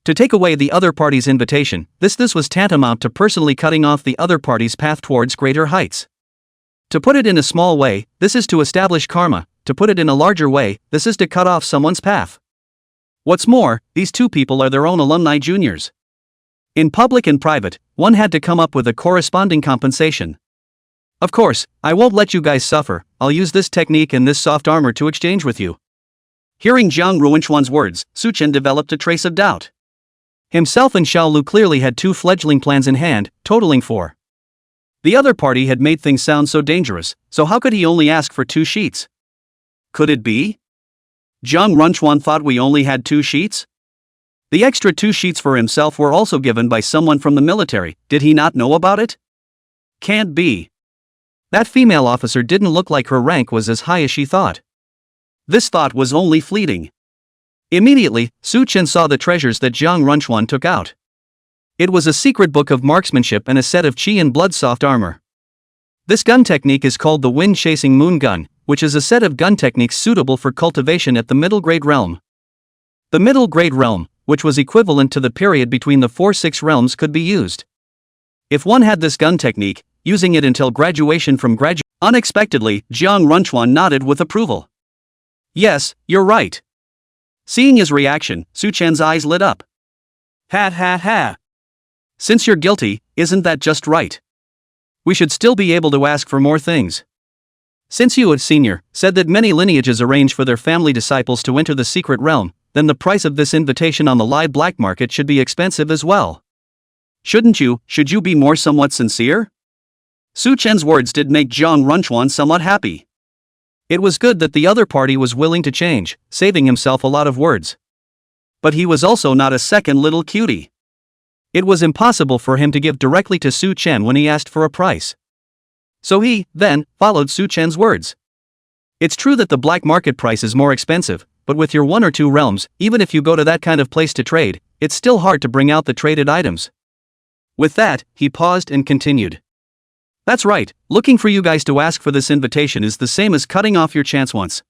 To take away the other party's invitation, this was tantamount to personally cutting off the other party's path towards greater heights. To put it in a small way, this is to establish karma. To put it in a larger way, this is to cut off someone's path. What's more, these two people are their own alumni juniors. In public and private, one had to come up with a corresponding compensation. Of course, I won't let you guys suffer, I'll use this technique and this soft armor to exchange with you. Hearing Zhang Runchuan's words, Su Chen developed a trace of doubt. Himself and Xiao Lu clearly had two fledgling plans in hand, totaling 4. The other party had made things sound so dangerous, so how could he only ask for 2 sheets? Could it be? Zhang Runchuan thought we only had 2 sheets? The extra 2 sheets for himself were also given by someone from the military, did he not know about it? Can't be. That female officer didn't look like her rank was as high as she thought. This thought was only fleeting. Immediately, Su Chen saw the treasures that Zhang Runchuan took out. It was a secret book of marksmanship and a set of chi and blood soft armor. This gun technique is called the wind-chasing moon gun, which is a set of gun techniques suitable for cultivation at the middle grade realm. The middle grade realm, which was equivalent to the period between the 4-6 realms, could be used. If one had this gun technique, using it until graduation from Unexpectedly, Zhang Runchuan nodded with approval. Yes, you're right. Seeing his reaction, Su Chen's eyes lit up. Ha ha ha. Since you're guilty, isn't that just right? We should still be able to ask for more things. Since you, Senior, said that many lineages arrange for their family disciples to enter the secret realm, then the price of this invitation on the live black market should be expensive as well. Should you be more somewhat sincere? Su Chen's words did make Zhang Runchuan somewhat happy. It was good that the other party was willing to change, saving himself a lot of words. But he was also not a second little cutie. It was impossible for him to give directly to Su Chen when he asked for a price. So he, then, followed Su Chen's words. It's true that the black market price is more expensive, but with your 1 or 2 realms, even if you go to that kind of place to trade, it's still hard to bring out the traded items. With that, he paused and continued. That's right, looking for you guys to ask for this invitation is the same as cutting off your chance once.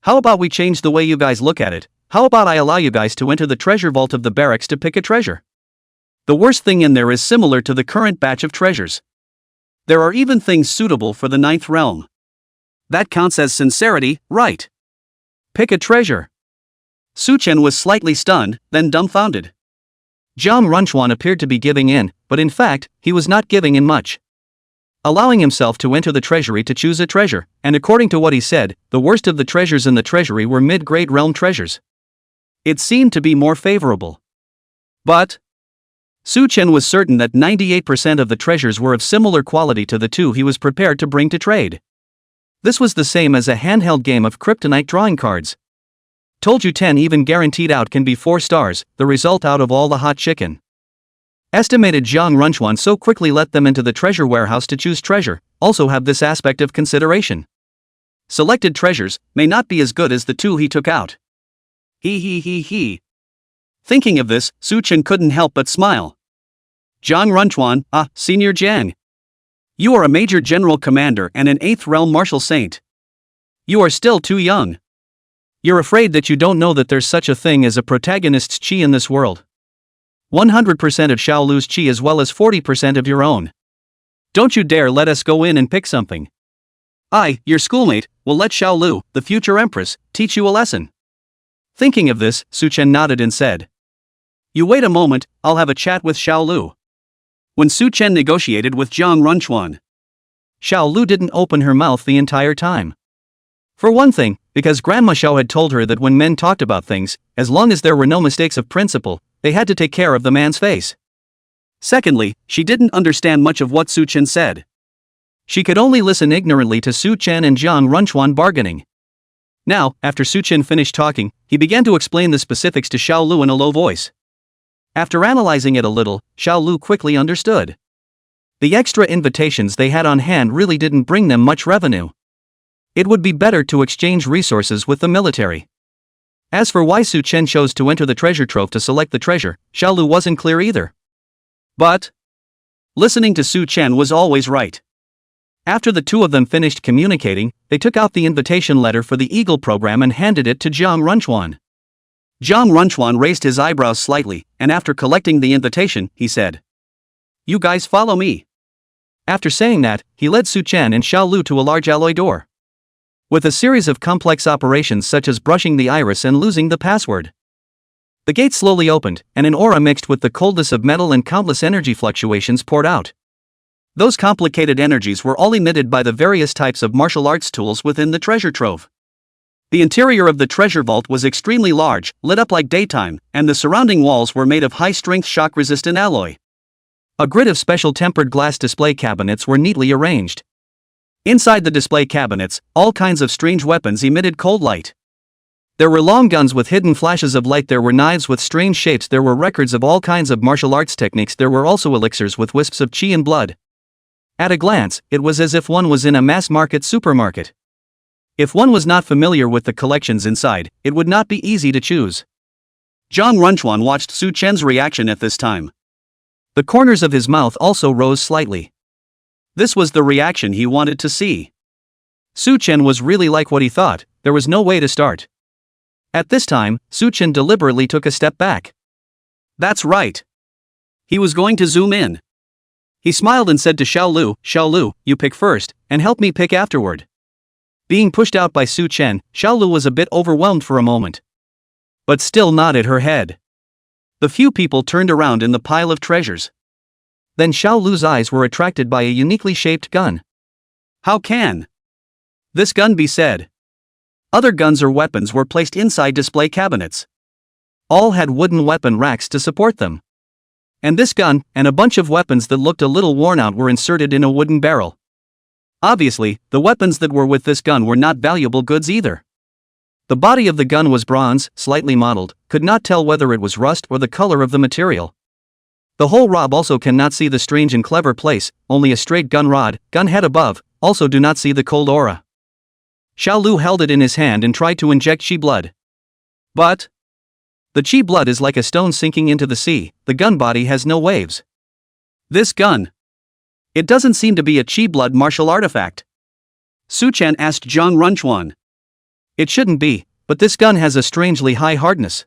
How about we change the way you guys look at it? How about I allow you guys to enter the treasure vault of the barracks to pick a treasure? The worst thing in there is similar to the current batch of treasures. There are even things suitable for the 9th realm. That counts as sincerity, right? Pick a treasure. Su Chen was slightly stunned, then dumbfounded. Zhang Runchuan appeared to be giving in, but in fact, he was not giving in much. Allowing himself to enter the treasury to choose a treasure, and according to what he said, the worst of the treasures in the treasury were mid-grade realm treasures. It seemed to be more favorable. But Su Chen was certain that 98% of the treasures were of similar quality to the 2 he was prepared to bring to trade. This was the same as a handheld game of kryptonite drawing cards. Told you 10 even guaranteed out can be 4 stars, the result out of all the hot chicken. Estimated Zhang Runchuan so quickly let them into the treasure warehouse to choose treasure, also have this aspect of consideration. Selected treasures may not be as good as the 2 he took out. He. Thinking of this, Su Chen couldn't help but smile. Zhang Runchuan, Senior Zhang. You are a Major General Commander and an 8th Realm Martial Saint. You are still too young. You're afraid that you don't know that there's such a thing as a protagonist's chi in this world. 100% of Xiao Lu's chi as well as 40% of your own. Don't you dare let us go in and pick something. I, your schoolmate, will let Xiao Lu, the future empress, teach you a lesson. Thinking of this, Su Chen nodded and said. You wait a moment, I'll have a chat with Xiao Lu. When Su Chen negotiated with Zhang Runchuan, Xiao Lu didn't open her mouth the entire time. For one thing, because Grandma Xiao had told her that when men talked about things, as long as there were no mistakes of principle, they had to take care of the man's face. Secondly, she didn't understand much of what Su Chen said. She could only listen ignorantly to Su Chen and Zhang Runchuan bargaining. Now, after Su Chen finished talking, he began to explain the specifics to Xiao Lu in a low voice. After analyzing it a little, Xiao Lu quickly understood. The extra invitations they had on hand really didn't bring them much revenue. It would be better to exchange resources with the military. As for why Su Chen chose to enter the treasure trove to select the treasure, Xiao Lu wasn't clear either. But listening to Su Chen was always right. After the 2 of them finished communicating, they took out the invitation letter for the Eagle program and handed it to Zhang Runchuan. Zhang Runchuan raised his eyebrows slightly, and after collecting the invitation, he said, You guys follow me. After saying that, he led Su Chen and Xiao Lu to a large alloy door. With a series of complex operations such as brushing the iris and losing the password. The gate slowly opened, and an aura mixed with the coldness of metal and countless energy fluctuations poured out. Those complicated energies were all emitted by the various types of martial arts tools within the treasure trove. The interior of the treasure vault was extremely large, lit up like daytime, and the surrounding walls were made of high-strength shock-resistant alloy. A grid of special tempered glass display cabinets were neatly arranged. Inside the display cabinets, all kinds of strange weapons emitted cold light. There were long guns with hidden flashes of light, there were knives with strange shapes, there were records of all kinds of martial arts techniques, there were also elixirs with wisps of chi and blood. At a glance, it was as if one was in a mass-market supermarket. If one was not familiar with the collections inside, it would not be easy to choose. Zhang Runchuan watched Su Chen's reaction at this time. The corners of his mouth also rose slightly. This was the reaction he wanted to see. Su Chen was really like what he thought, there was no way to start. At this time, Su Chen deliberately took a step back. That's right. He was going to zoom in. He smiled and said to Xiao Lu, you pick first, and help me pick afterward. Being pushed out by Su Chen, Xiao Lu was a bit overwhelmed for a moment. But still nodded her head. The few people turned around in the pile of treasures. Then Xiao Lu's eyes were attracted by a uniquely shaped gun. How can this gun be said? Other guns or weapons were placed inside display cabinets. All had wooden weapon racks to support them. And this gun, and a bunch of weapons that looked a little worn out were inserted in a wooden barrel. Obviously, the weapons that were with this gun were not valuable goods either. The body of the gun was bronze, slightly mottled, could not tell whether it was rust or the color of the material. The whole rod also cannot see the strange and clever place, only a straight gun rod, gun head above, also do not see the cold aura. Xiao Lu held it in his hand and tried to inject chi blood. But the chi blood is like a stone sinking into the sea, the gun body has no waves. This gun. It doesn't seem to be a chi blood martial artifact. Su Chen asked Zhang Runchuan. It shouldn't be, but this gun has a strangely high hardness.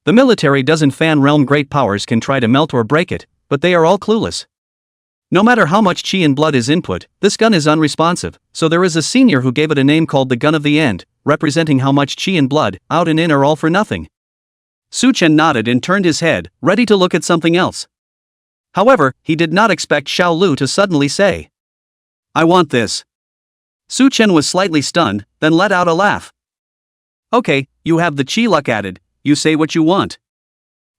The military doesn't fan realm great powers can try to melt or break it, but they are all clueless. No matter how much chi and blood is input, this gun is unresponsive, so there is a senior who gave it a name called the Gun of the End, representing how much chi and blood, out and in are all for nothing. Su Chen nodded and turned his head, ready to look at something else. However, he did not expect Xiao Lu to suddenly say, "I want this." Su Chen was slightly stunned, then let out a laugh. "Okay, you have the chi luck added, you say what you want."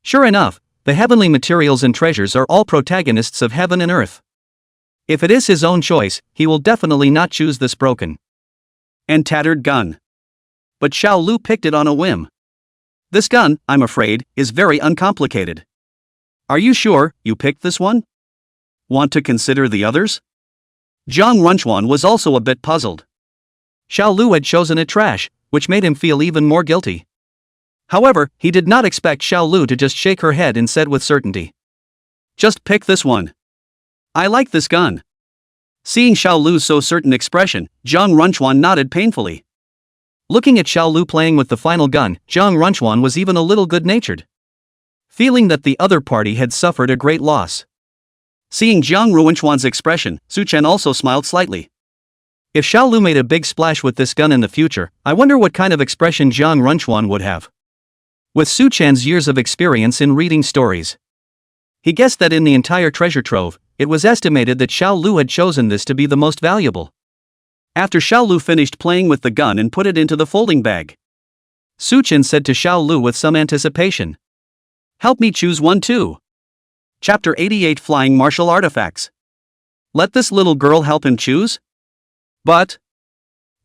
Sure enough, the heavenly materials and treasures are all protagonists of heaven and earth. If it is his own choice, he will definitely not choose this broken and tattered gun. But Xiao Lu picked it on a whim. This gun, I'm afraid, is very uncomplicated. Are you sure you picked this one? Want to consider the others? Zhang Runchuan was also a bit puzzled. Xiao Lu had chosen it trash, which made him feel even more guilty. However, he did not expect Xiao Lu to just shake her head and said with certainty, "Just pick this one. I like this gun." Seeing Xiao Lu's so certain expression, Zhang Runchuan nodded painfully. Looking at Xiao Lu playing with the final gun, Zhang Runchuan was even a little good-natured. Feeling that the other party had suffered a great loss. Seeing Zhang Runchuan's expression, Su Chen also smiled slightly. If Xiao Lu made a big splash with this gun in the future, I wonder what kind of expression Zhang Runchuan would have. With Su Chen's years of experience in reading stories, he guessed that in the entire treasure trove, it was estimated that Xiao Lu had chosen this to be the most valuable. After Xiao Lu finished playing with the gun and put it into the folding bag, Su Chen said to Xiao Lu with some anticipation, "Help me choose one too." Chapter 88 Flying Martial Artifacts. Let this little girl help him choose? But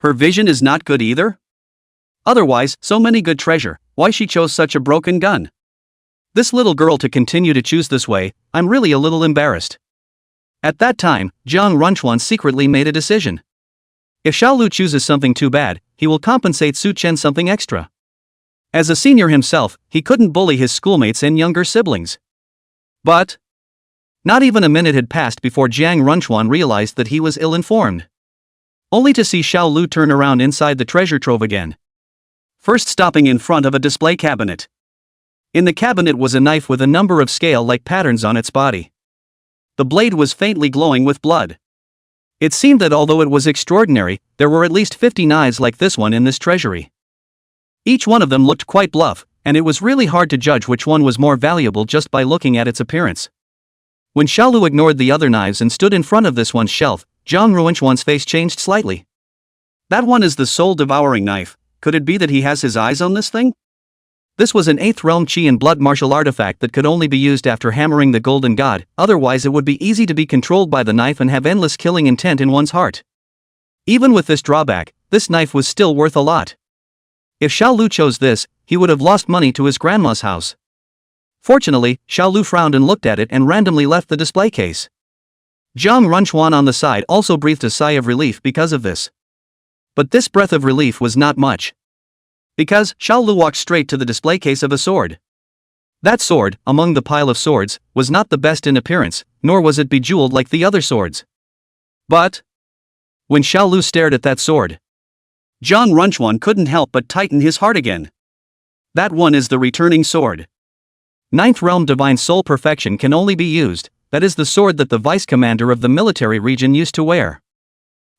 her vision is not good either? Otherwise, so many good treasure, why she chose such a broken gun? This little girl to continue to choose this way, I'm really a little embarrassed. At that time, Zhang Runchuan secretly made a decision. If Xiao Lu chooses something too bad, he will compensate Su Chen something extra. As a senior himself, he couldn't bully his schoolmates and younger siblings. But not even a minute had passed before Zhang Runchuan realized that he was ill-informed. Only to see Xiao Lu turn around inside the treasure trove again. First stopping in front of a display cabinet. In the cabinet was a knife with a number of scale-like patterns on its body. The blade was faintly glowing with blood. It seemed that although it was extraordinary, there were at least 50 knives like this one in this treasury. Each one of them looked quite bluff, and it was really hard to judge which one was more valuable just by looking at its appearance. When Xiao Lu ignored the other knives and stood in front of this one's shelf, Zhang Runchuan's face changed slightly. That one is the soul-devouring knife. Could it be that he has his eyes on this thing? This was an 8th realm chi and blood martial artifact that could only be used after hammering the golden god, otherwise it would be easy to be controlled by the knife and have endless killing intent in one's heart. Even with this drawback, this knife was still worth a lot. If Xiao Lu chose this, he would have lost money to his grandma's house. Fortunately, Xiao Lu frowned and looked at it and randomly left the display case. Zhang Runchuan on the side also breathed a sigh of relief because of this. But this breath of relief was not much. Because Xiao Lu walked straight to the display case of a sword. That sword, among the pile of swords, was not the best in appearance, nor was it bejeweled like the other swords. But when Xiao Lu stared at that sword, Zhang Runchuan couldn't help but tighten his heart again. That one is the returning sword. 9th realm divine soul perfection can only be used, that is the sword that the vice commander of the military region used to wear.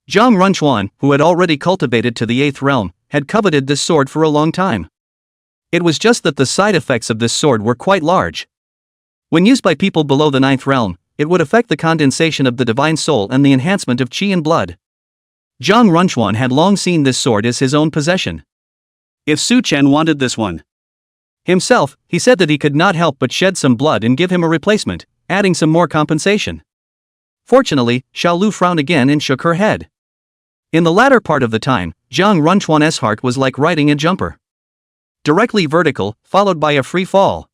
Zhang Runchuan, who had already cultivated to the 8th realm, had coveted this sword for a long time. It was just that the side effects of this sword were quite large. When used by people below the 9th realm, it would affect the condensation of the divine soul and the enhancement of chi and blood. Zhang Runchuan had long seen this sword as his own possession. If Su Chen wanted this one, Himself, he said that he could not help but shed some blood and give him a replacement, adding some more compensation. Fortunately, Xiao Lu frowned again and shook her head. In the latter part of the time, Zhang Runchuan's heart was like riding a jumper. Directly vertical, followed by a free fall.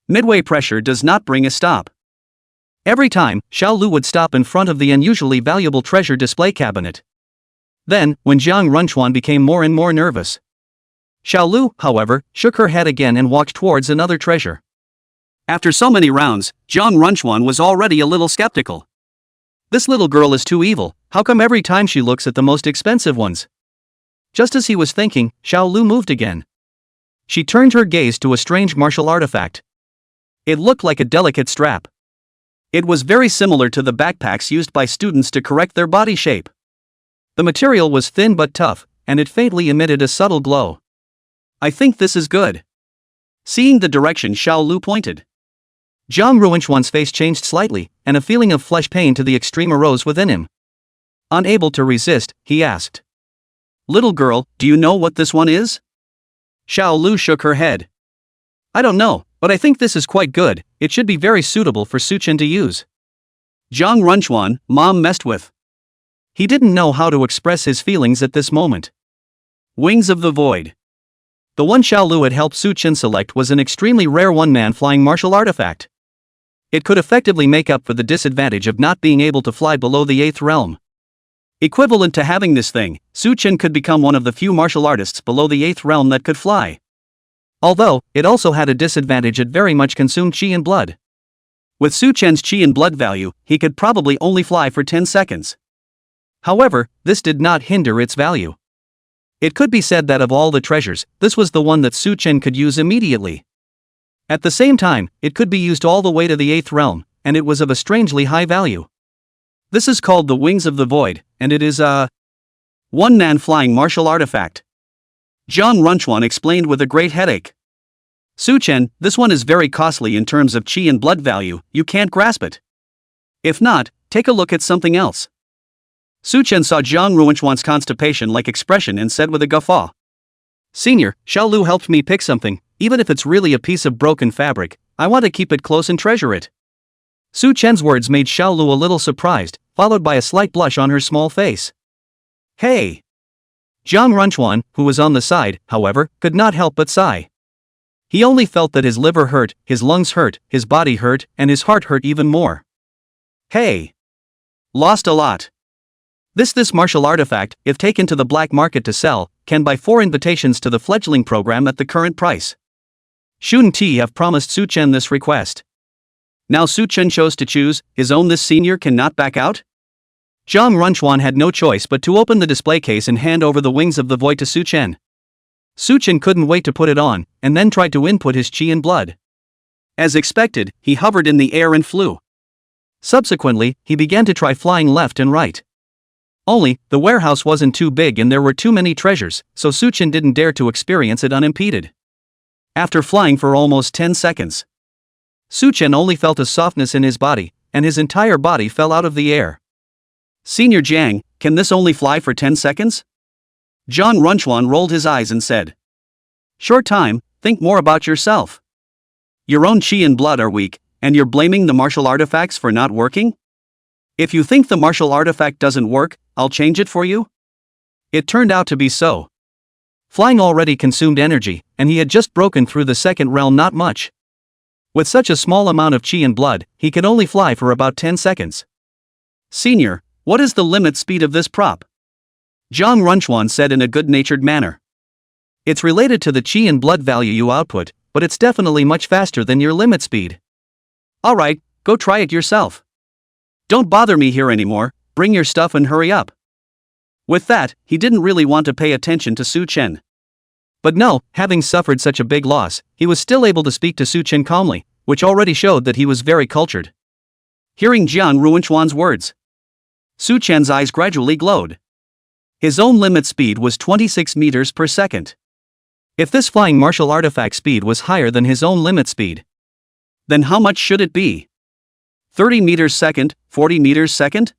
Midway pressure does not bring a stop. Every time, Xiao Lu would stop in front of the unusually valuable treasure display cabinet. Then, when Zhang Runchuan became more and more nervous, Xiao Lu, however, shook her head again and walked towards another treasure. After so many rounds, Zhang Runchuan was already a little skeptical. This little girl is too evil, how come every time she looks at the most expensive ones? Just as he was thinking, Xiao Lu moved again. She turned her gaze to a strange martial artifact. It looked like a delicate strap. It was very similar to the backpacks used by students to correct their body shape. The material was thin but tough, and it faintly emitted a subtle glow. I think this is good. Seeing the direction Xiao Lu pointed, Zhang Ruinshuan's face changed slightly, and a feeling of flesh pain to the extreme arose within him. Unable to resist, he asked, "Little girl, do you know what this one is?" Xiao Lu shook her head. "I don't know, but I think this is quite good, it should be very suitable for Suchen to use." Zhang Runchuan, mom messed with. He didn't know how to express his feelings at this moment. Wings of the Void. The one Xiao Lu had helped Suchen select was an extremely rare one-man flying martial artifact. It could effectively make up for the disadvantage of not being able to fly below the 8th realm. Equivalent to having this thing, Suchen could become one of the few martial artists below the 8th realm that could fly. Although, it also had a disadvantage: it very much consumed qi and blood. With Suchen's qi and blood value, he could probably only fly for 10 seconds. However, this did not hinder its value. It could be said that of all the treasures, this was the one that Suchen could use immediately. At the same time, it could be used all the way to the 8th realm, and it was of a strangely high value. This is called the Wings of the Void, and it is a one-man flying martial artifact. Zhang Runchuan explained with a great headache. "Suchen, this one is very costly in terms of qi and blood value, you can't grasp it. If not, take a look at something else." Suchen saw Zhang Ruinshuan's constipation-like expression and said with a guffaw, "Senior, Xiao Lu helped me pick something, even if it's really a piece of broken fabric, I want to keep it close and treasure it." Suchen's words made Xiao Lu a little surprised, followed by a slight blush on her small face. "Hey!" Zhang Runchuan, who was on the side, however, could not help but sigh. He only felt that his liver hurt, his lungs hurt, his body hurt, and his heart hurt even more. "Hey! Lost a lot. This martial artifact, if taken to the black market to sell, can buy 4 invitations to the fledgling program at the current price." Shun Ti have promised Suchen this request. Now Suchen chose to choose, his own. This senior cannot back out? Zhang Runchuan had no choice but to open the display case and hand over the Wings of the Void to Suchen. Suchen couldn't wait to put it on, and then tried to input his qi and blood. As expected, he hovered in the air and flew. Subsequently, he began to try flying left and right. Only, the warehouse wasn't too big and there were too many treasures, so Suchen didn't dare to experience it unimpeded. After flying for almost 10 seconds, Suchen only felt a softness in his body, and his entire body fell out of the air. "Senior Jiang, can this only fly for 10 seconds? Zhang Runchuan rolled his eyes and said, "Short time, think more about yourself. Your own qi and blood are weak, and you're blaming the martial artifacts for not working? If you think the martial artifact doesn't work, I'll change it for you." It turned out to be so. Flying already consumed energy, and he had just broken through the 2nd realm not much. With such a small amount of qi and blood, he could only fly for about 10 seconds. "Senior, what is the limit speed of this prop?" Zhang Runchuan said in a good-natured manner. "It's related to the qi and blood value you output, but it's definitely much faster than your limit speed." "Alright, go try it yourself. Don't bother me here anymore, bring your stuff and hurry up." With that, he didn't really want to pay attention to Suchen. But no, having suffered such a big loss, he was still able to speak to Suchen calmly, which already showed that he was very cultured. Hearing Zhang Ruinshuan's words, Suchen's eyes gradually glowed. His own limit speed was 26 meters per second. If this flying martial artifact speed was higher than his own limit speed, then how much should it be? 30 meters second, 40 meters second?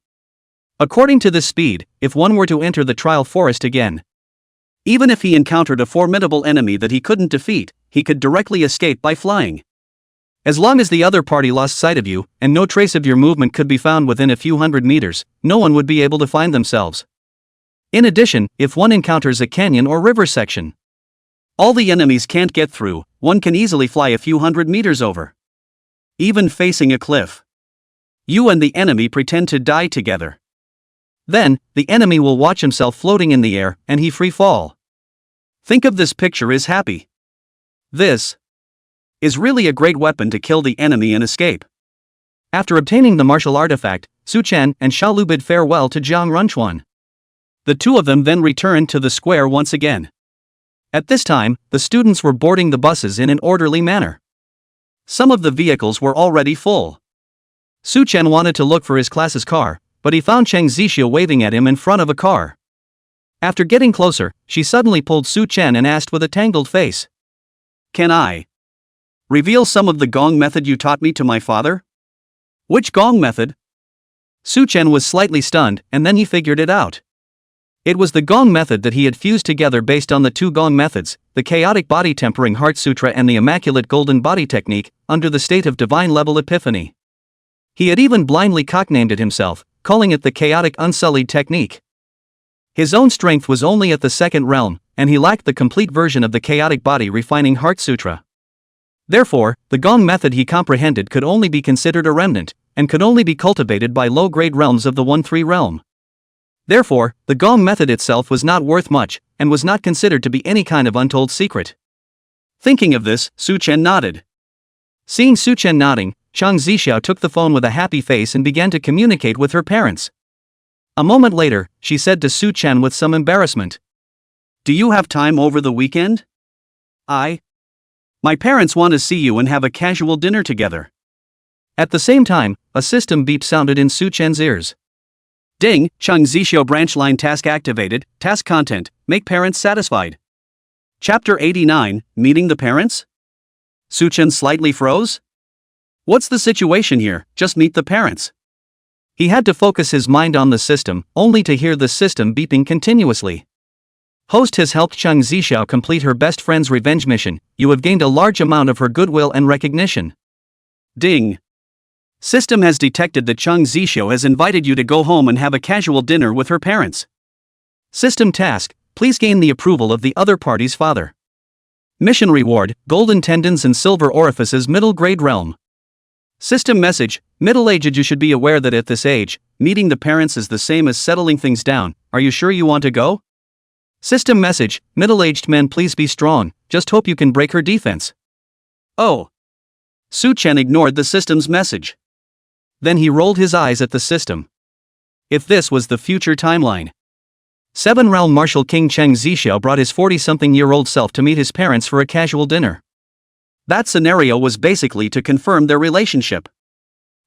According to this speed, if one were to enter the trial forest again, even if he encountered a formidable enemy that he couldn't defeat, he could directly escape by flying. As long as the other party lost sight of you, and no trace of your movement could be found within a few hundred meters, no one would be able to find themselves. In addition, if one encounters a canyon or river section, all the enemies can't get through, one can easily fly a few hundred meters over. Even facing a cliff, you and the enemy pretend to die together. Then, the enemy will watch himself floating in the air, and he free fall. Think of this picture as happy. This is really a great weapon to kill the enemy and escape. After obtaining the martial artifact, Su Chen and Xiao Lu bid farewell to Jiang Runchuan. The two of them then returned to the square once again. At this time, the students were boarding the buses in an orderly manner. Some of the vehicles were already full. Su Chen wanted to look for his class's car, but he found Cheng Zixia waving at him in front of a car. After getting closer, she suddenly pulled Su Chen and asked with a tangled face, "Can I reveal some of the gong method you taught me to my father?" "Which gong method?" Su Chen was slightly stunned, and then he figured it out. It was the gong method that he had fused together based on the two gong methods, the chaotic body tempering heart sutra and the immaculate golden body technique, under the state of divine level epiphany. He had even blindly cocknamed it himself, calling it the chaotic unsullied technique. His own strength was only at the second realm, and he lacked the complete version of the chaotic body refining heart sutra. Therefore, the gong method he comprehended could only be considered a remnant, and could only be cultivated by low-grade realms of the 1-3 realm. Therefore, the gong method itself was not worth much, and was not considered to be any kind of untold secret. Thinking of this, Su Chen nodded. Seeing Su Chen nodding, Cheng Zixia took the phone with a happy face and began to communicate with her parents. A moment later, she said to Su Chen with some embarrassment, "Do you have time over the weekend?" My parents want to see you and have a casual dinner together." At the same time, a system beep sounded in Su Chen's ears. "Ding, Cheng Zixia branch line task activated, task content, make parents satisfied." Chapter 89, Meeting the Parents? Su Chen slightly froze. What's the situation here? Just meet the parents. He had to focus his mind on the system, only to hear the system beeping continuously. Host has helped Cheng Zixia complete her best friend's revenge mission. You have gained a large amount of her goodwill and recognition. Ding. System has detected that Cheng Zixia has invited you to go home and have a casual dinner with her parents. System task, please gain the approval of the other party's father. Mission reward, golden tendons and silver orifices middle grade realm. System message, middle-aged you should be aware that at this age, meeting the parents is the same as settling things down. Are you sure you want to go? System message, middle-aged men please be strong, just hope you can break her defense. Oh. Su Chen ignored the system's message. Then he rolled his eyes at the system. If this was the future timeline. 7-realm Martial King Cheng Zixia brought his 40-something-year-old self to meet his parents for a casual dinner. That scenario was basically to confirm their relationship.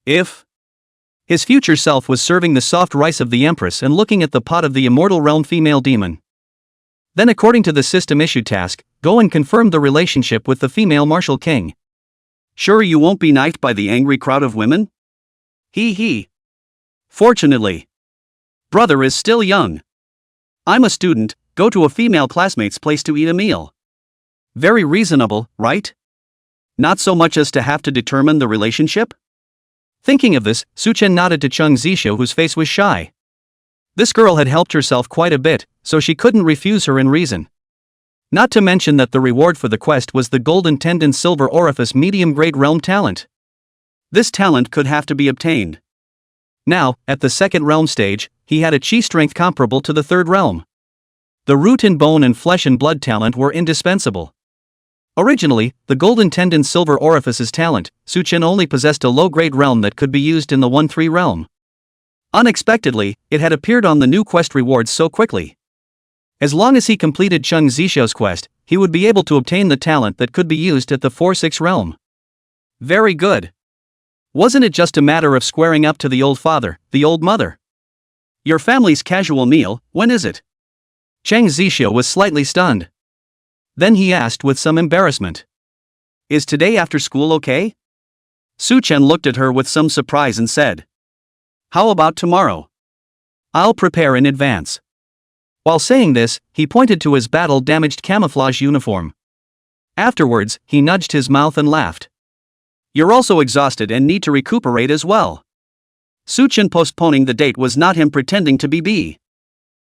If his future self was serving the soft rice of the empress and looking at the pot of the immortal realm female demon, then according to the system-issued task, go and confirm the relationship with the female Martial King. Sure you won't be knifed by the angry crowd of women? He. Fortunately, brother is still young. I'm a student, go to a female classmate's place to eat a meal. Very reasonable, right? Not so much as to have to determine the relationship? Thinking of this, Su Chen nodded to Cheng Zixia, whose face was shy. This girl had helped herself quite a bit, so she couldn't refuse her in reason. Not to mention that the reward for the quest was the golden tendon silver orifice medium-grade realm talent. This talent could have to be obtained. Now, at the second realm stage, he had a chi strength comparable to the third realm. The root and bone and flesh and blood talent were indispensable. Originally, the golden tendon silver orifice's talent, Su Chen only possessed a low-grade realm that could be used in the 1-3 realm. Unexpectedly, it had appeared on the new quest rewards so quickly. As long as he completed Cheng Zixiao's quest, he would be able to obtain the talent that could be used at the 4-6 realm. Very good. Wasn't it just a matter of squaring up to the old father, the old mother? Your family's casual meal, when is it? Cheng Zixia was slightly stunned. Then he asked with some embarrassment. Is today after school okay? Su Chen looked at her with some surprise and said. How about tomorrow? I'll prepare in advance. While saying this, he pointed to his battle-damaged camouflage uniform. Afterwards, he nudged his mouth and laughed. You're also exhausted and need to recuperate as well. Su Chen postponing the date was not him pretending to be B.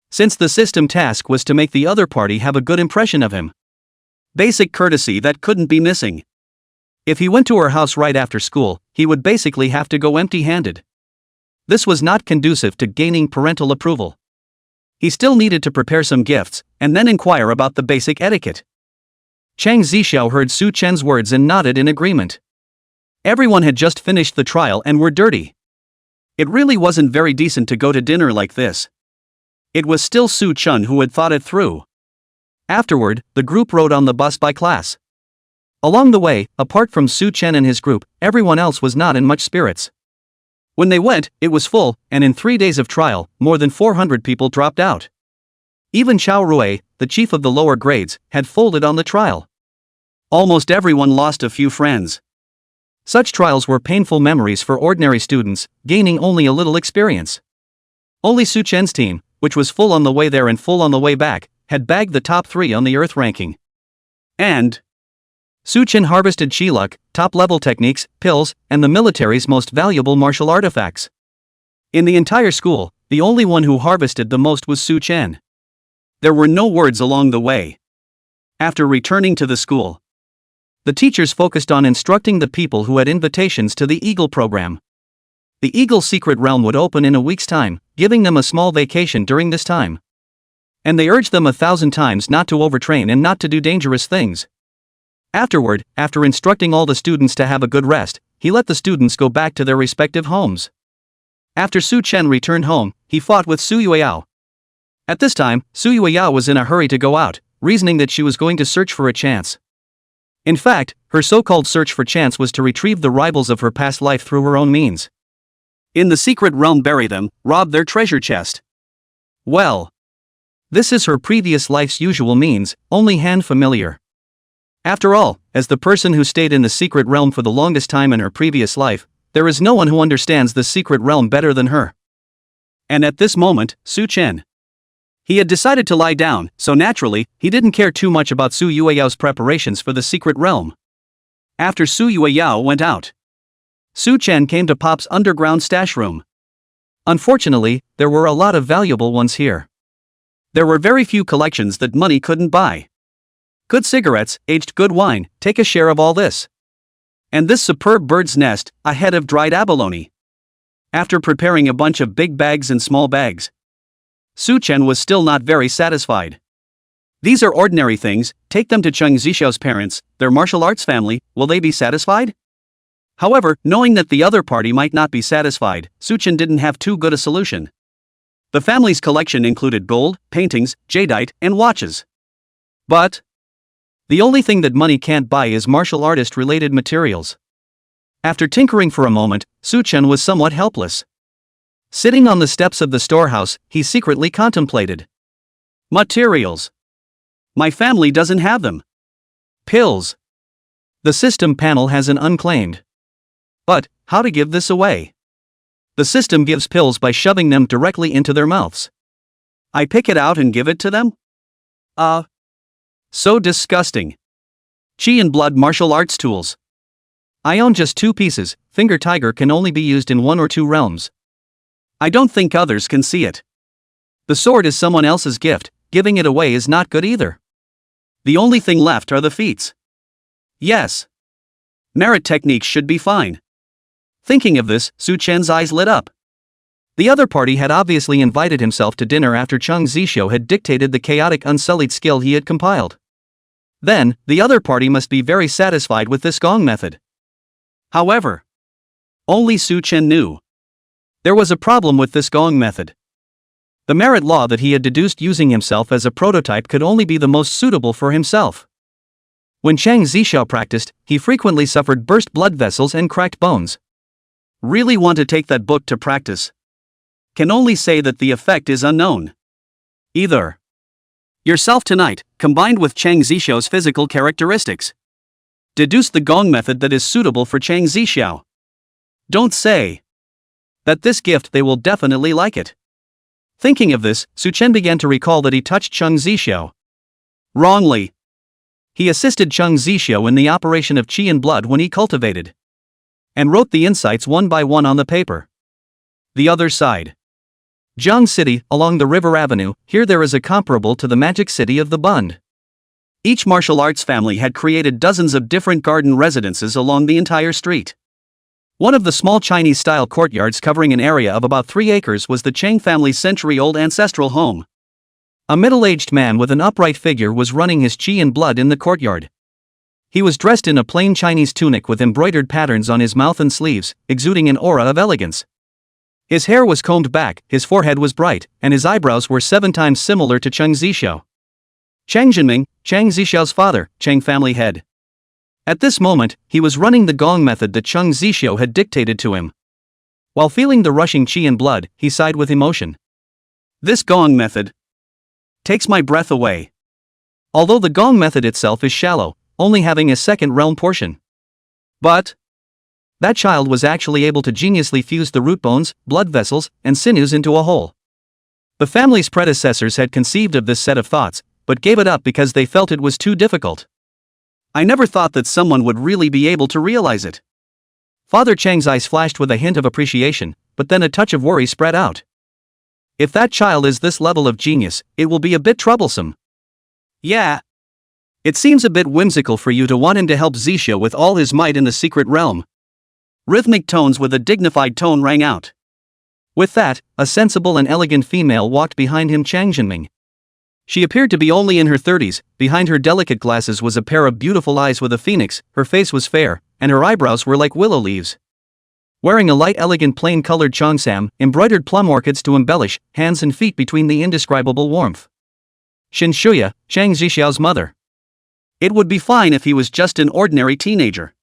Since the system task was to make the other party have a good impression of him. Basic courtesy that couldn't be missing. If he went to her house right after school, he would basically have to go empty-handed. This was not conducive to gaining parental approval. He still needed to prepare some gifts, and then inquire about the basic etiquette. Chang Zixiao heard Su Chen's words and nodded in agreement. Everyone had just finished the trial and were dirty. It really wasn't very decent to go to dinner like this. It was still Su Chen who had thought it through. Afterward, the group rode on the bus by class. Along the way, apart from Su Chen and his group, everyone else was not in much spirits. When they went, it was full, and in 3 days of trial, more than 400 people dropped out. Even Xiao Lu, the chief of the lower grades, had folded on the trial. Almost everyone lost a few friends. Such trials were painful memories for ordinary students, gaining only a little experience. Only Su Chen's team, which was full on the way there and full on the way back, had bagged the top 3 on the Earth ranking. And Su Chen harvested Shiluk, top-level techniques, pills, and the military's most valuable martial artifacts. In the entire school, the only one who harvested the most was Su Chen. There were no words along the way. After returning to the school, the teachers focused on instructing the people who had invitations to the Eagle program. The Eagle Secret Realm would open in a week's time, giving them a small vacation during this time. And they urged them 1,000 times not to overtrain and not to do dangerous things. Afterward, after instructing all the students to have a good rest, he let the students go back to their respective homes. After Su Chen returned home, he fought with Su Yueyao. At this time, Su Yueyao was in a hurry to go out, reasoning that she was going to search for a chance. In fact, her so-called search for chance was to retrieve the rivals of her past life through her own means. In the secret realm, bury them, rob their treasure chest. Well, this is her previous life's usual means, only hand familiar. After all, as the person who stayed in the secret realm for the longest time in her previous life, there is no one who understands the secret realm better than her. And at this moment, Su Chen. He had decided to lie down, so naturally, he didn't care too much about Su Yueyao's preparations for the secret realm. After Su Yueyao went out, Su Chen came to Pop's underground stash room. Unfortunately, there were a lot of valuable ones here. There were very few collections that money couldn't buy. Good cigarettes, aged good wine, take a share of all this. And this superb bird's nest, a head of dried abalone. After preparing a bunch of big bags and small bags, Su Chen was still not very satisfied. These are ordinary things, take them to Cheng Zixiao's parents, their martial arts family, will they be satisfied? However, knowing that the other party might not be satisfied, Su Chen didn't have too good a solution. The family's collection included gold, paintings, jadeite, and watches. But the only thing that money can't buy is martial artist-related materials. After tinkering for a moment, Su Chen was somewhat helpless. Sitting on the steps of the storehouse, he secretly contemplated. Materials. My family doesn't have them. Pills. The system panel has an unclaimed. But, how to give this away? The system gives pills by shoving them directly into their mouths. I pick it out and give it to them? So disgusting. Qi and blood martial arts tools. I own just 2 pieces, Finger Tiger can only be used in 1 or 2 realms. I don't think others can see it. The sword is someone else's gift, giving it away is not good either. The only thing left are the feats. Yes. Merit techniques should be fine. Thinking of this, Su Chen's eyes lit up. The other party had obviously invited himself to dinner after Cheng Zixiao had dictated the chaotic unsullied skill he had compiled. Then, the other party must be very satisfied with this gong method. However, only Su Chen knew. There was a problem with this gong method. The merit law that he had deduced using himself as a prototype could only be the most suitable for himself. When Cheng Zixiao practiced, he frequently suffered burst blood vessels and cracked bones. Really want to take that book to practice? Can only say that the effect is unknown. Either yourself tonight, combined with Cheng Zixiao's physical characteristics. Deduce the gong method that is suitable for Cheng Zixiao. Don't say that this gift they will definitely like it. Thinking of this, Su Chen began to recall that he touched Cheng Zixiao. Wrongly. He assisted Cheng Zixiao in the operation of qi and blood when he cultivated and wrote the insights one by one on the paper. The other side. Jiang City, along the River Avenue, here there is a comparable to the magic city of the Bund. Each martial arts family had created dozens of different garden residences along the entire street. One of the small Chinese-style courtyards covering an area of about 3 acres was the Cheng family's century-old ancestral home. A middle-aged man with an upright figure was running his qi and blood in the courtyard. He was dressed in a plain Chinese tunic with embroidered patterns on his mouth and sleeves, exuding an aura of elegance. His hair was combed back, his forehead was bright, and his eyebrows were 7 times similar to Cheng Zixiao. Cheng Jinming, Cheng Zixiao's father, Cheng family head. At this moment, he was running the gong method that Cheng Zixiao had dictated to him. While feeling the rushing qi and blood, he sighed with emotion. This gong method takes my breath away. Although the gong method itself is shallow, only having a second realm portion. But that child was actually able to geniusly fuse the root bones, blood vessels, and sinews into a whole. The family's predecessors had conceived of this set of thoughts, but gave it up because they felt it was too difficult. I never thought that someone would really be able to realize it. Father Cheng's eyes flashed with a hint of appreciation, but then a touch of worry spread out. If that child is this level of genius, it will be a bit troublesome. Yeah. It seems a bit whimsical for you to want him to help Zixiao with all his might in the secret realm. Rhythmic tones with a dignified tone rang out. With that, a sensible and elegant female walked behind him, Cheng Jinming. She appeared to be only in her 30s, behind her delicate glasses was a pair of beautiful eyes with a phoenix, her face was fair, and her eyebrows were like willow leaves. Wearing a light elegant plain-colored cheongsam, embroidered plum orchids to embellish, hands and feet between the indescribable warmth. Xin Shuya, Cheng Zixiao's mother. It would be fine if he was just an ordinary teenager.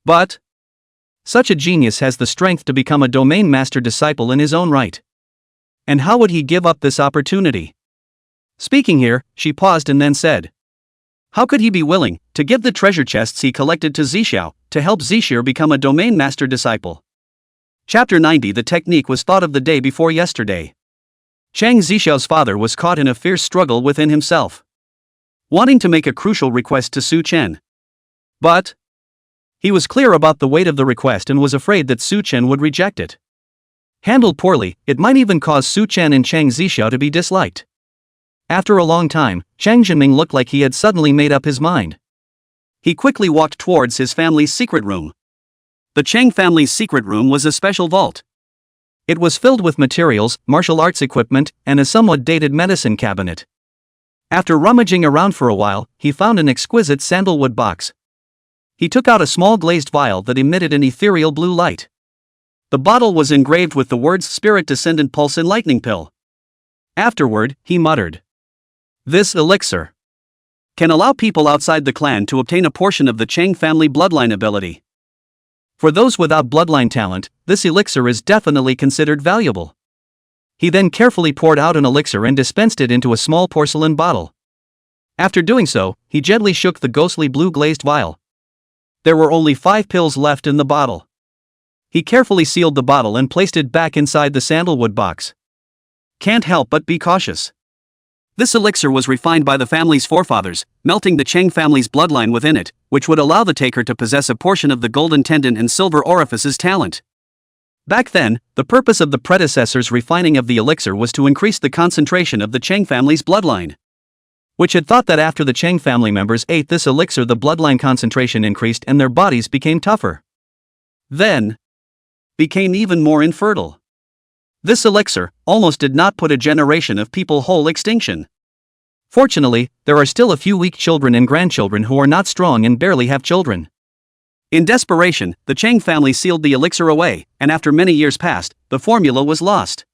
But such a genius has the strength to become a domain master disciple in his own right. And how would he give up this opportunity? Speaking here, she paused and then said, how could he be willing to give the treasure chests he collected to Zixiao, to help Zixiao become a domain master disciple? Chapter 90. The technique was thought of the day before yesterday. Cheng Zixiao's father was caught in a fierce struggle within himself, wanting to make a crucial request to Su Chen. But he was clear about the weight of the request and was afraid that Su Chen would reject it. Handled poorly, it might even cause Su Chen and Cheng Zixiao to be disliked. After a long time, Cheng Jinming looked like he had suddenly made up his mind. He quickly walked towards his family's secret room. The Cheng family's secret room was a special vault. It was filled with materials, martial arts equipment, and a somewhat dated medicine cabinet. After rummaging around for a while, he found an exquisite sandalwood box. He took out a small glazed vial that emitted an ethereal blue light. The bottle was engraved with the words Spirit Descendant Pulse Enlightening Pill. Afterward, he muttered, this elixir can allow people outside the clan to obtain a portion of the Cheng family bloodline ability. For those without bloodline talent, this elixir is definitely considered valuable. He then carefully poured out an elixir and dispensed it into a small porcelain bottle. After doing so, he gently shook the ghostly blue glazed vial. There were only 5 pills left in the bottle. He carefully sealed the bottle and placed it back inside the sandalwood box. Can't help but be cautious. This elixir was refined by the family's forefathers, melting the Cheng family's bloodline within it, which would allow the taker to possess a portion of the golden tendon and silver orifice's talent. Back then, the purpose of the predecessors' refining of the elixir was to increase the concentration of the Cheng family's bloodline, which had thought that after the Cheng family members ate this elixir the bloodline concentration increased and their bodies became tougher. Then became even more infertile. This elixir almost did not put a generation of people whole extinction. Fortunately, there are still a few weak children and grandchildren who are not strong and barely have children. In desperation, the Cheng family sealed the elixir away, and after many years passed, the formula was lost.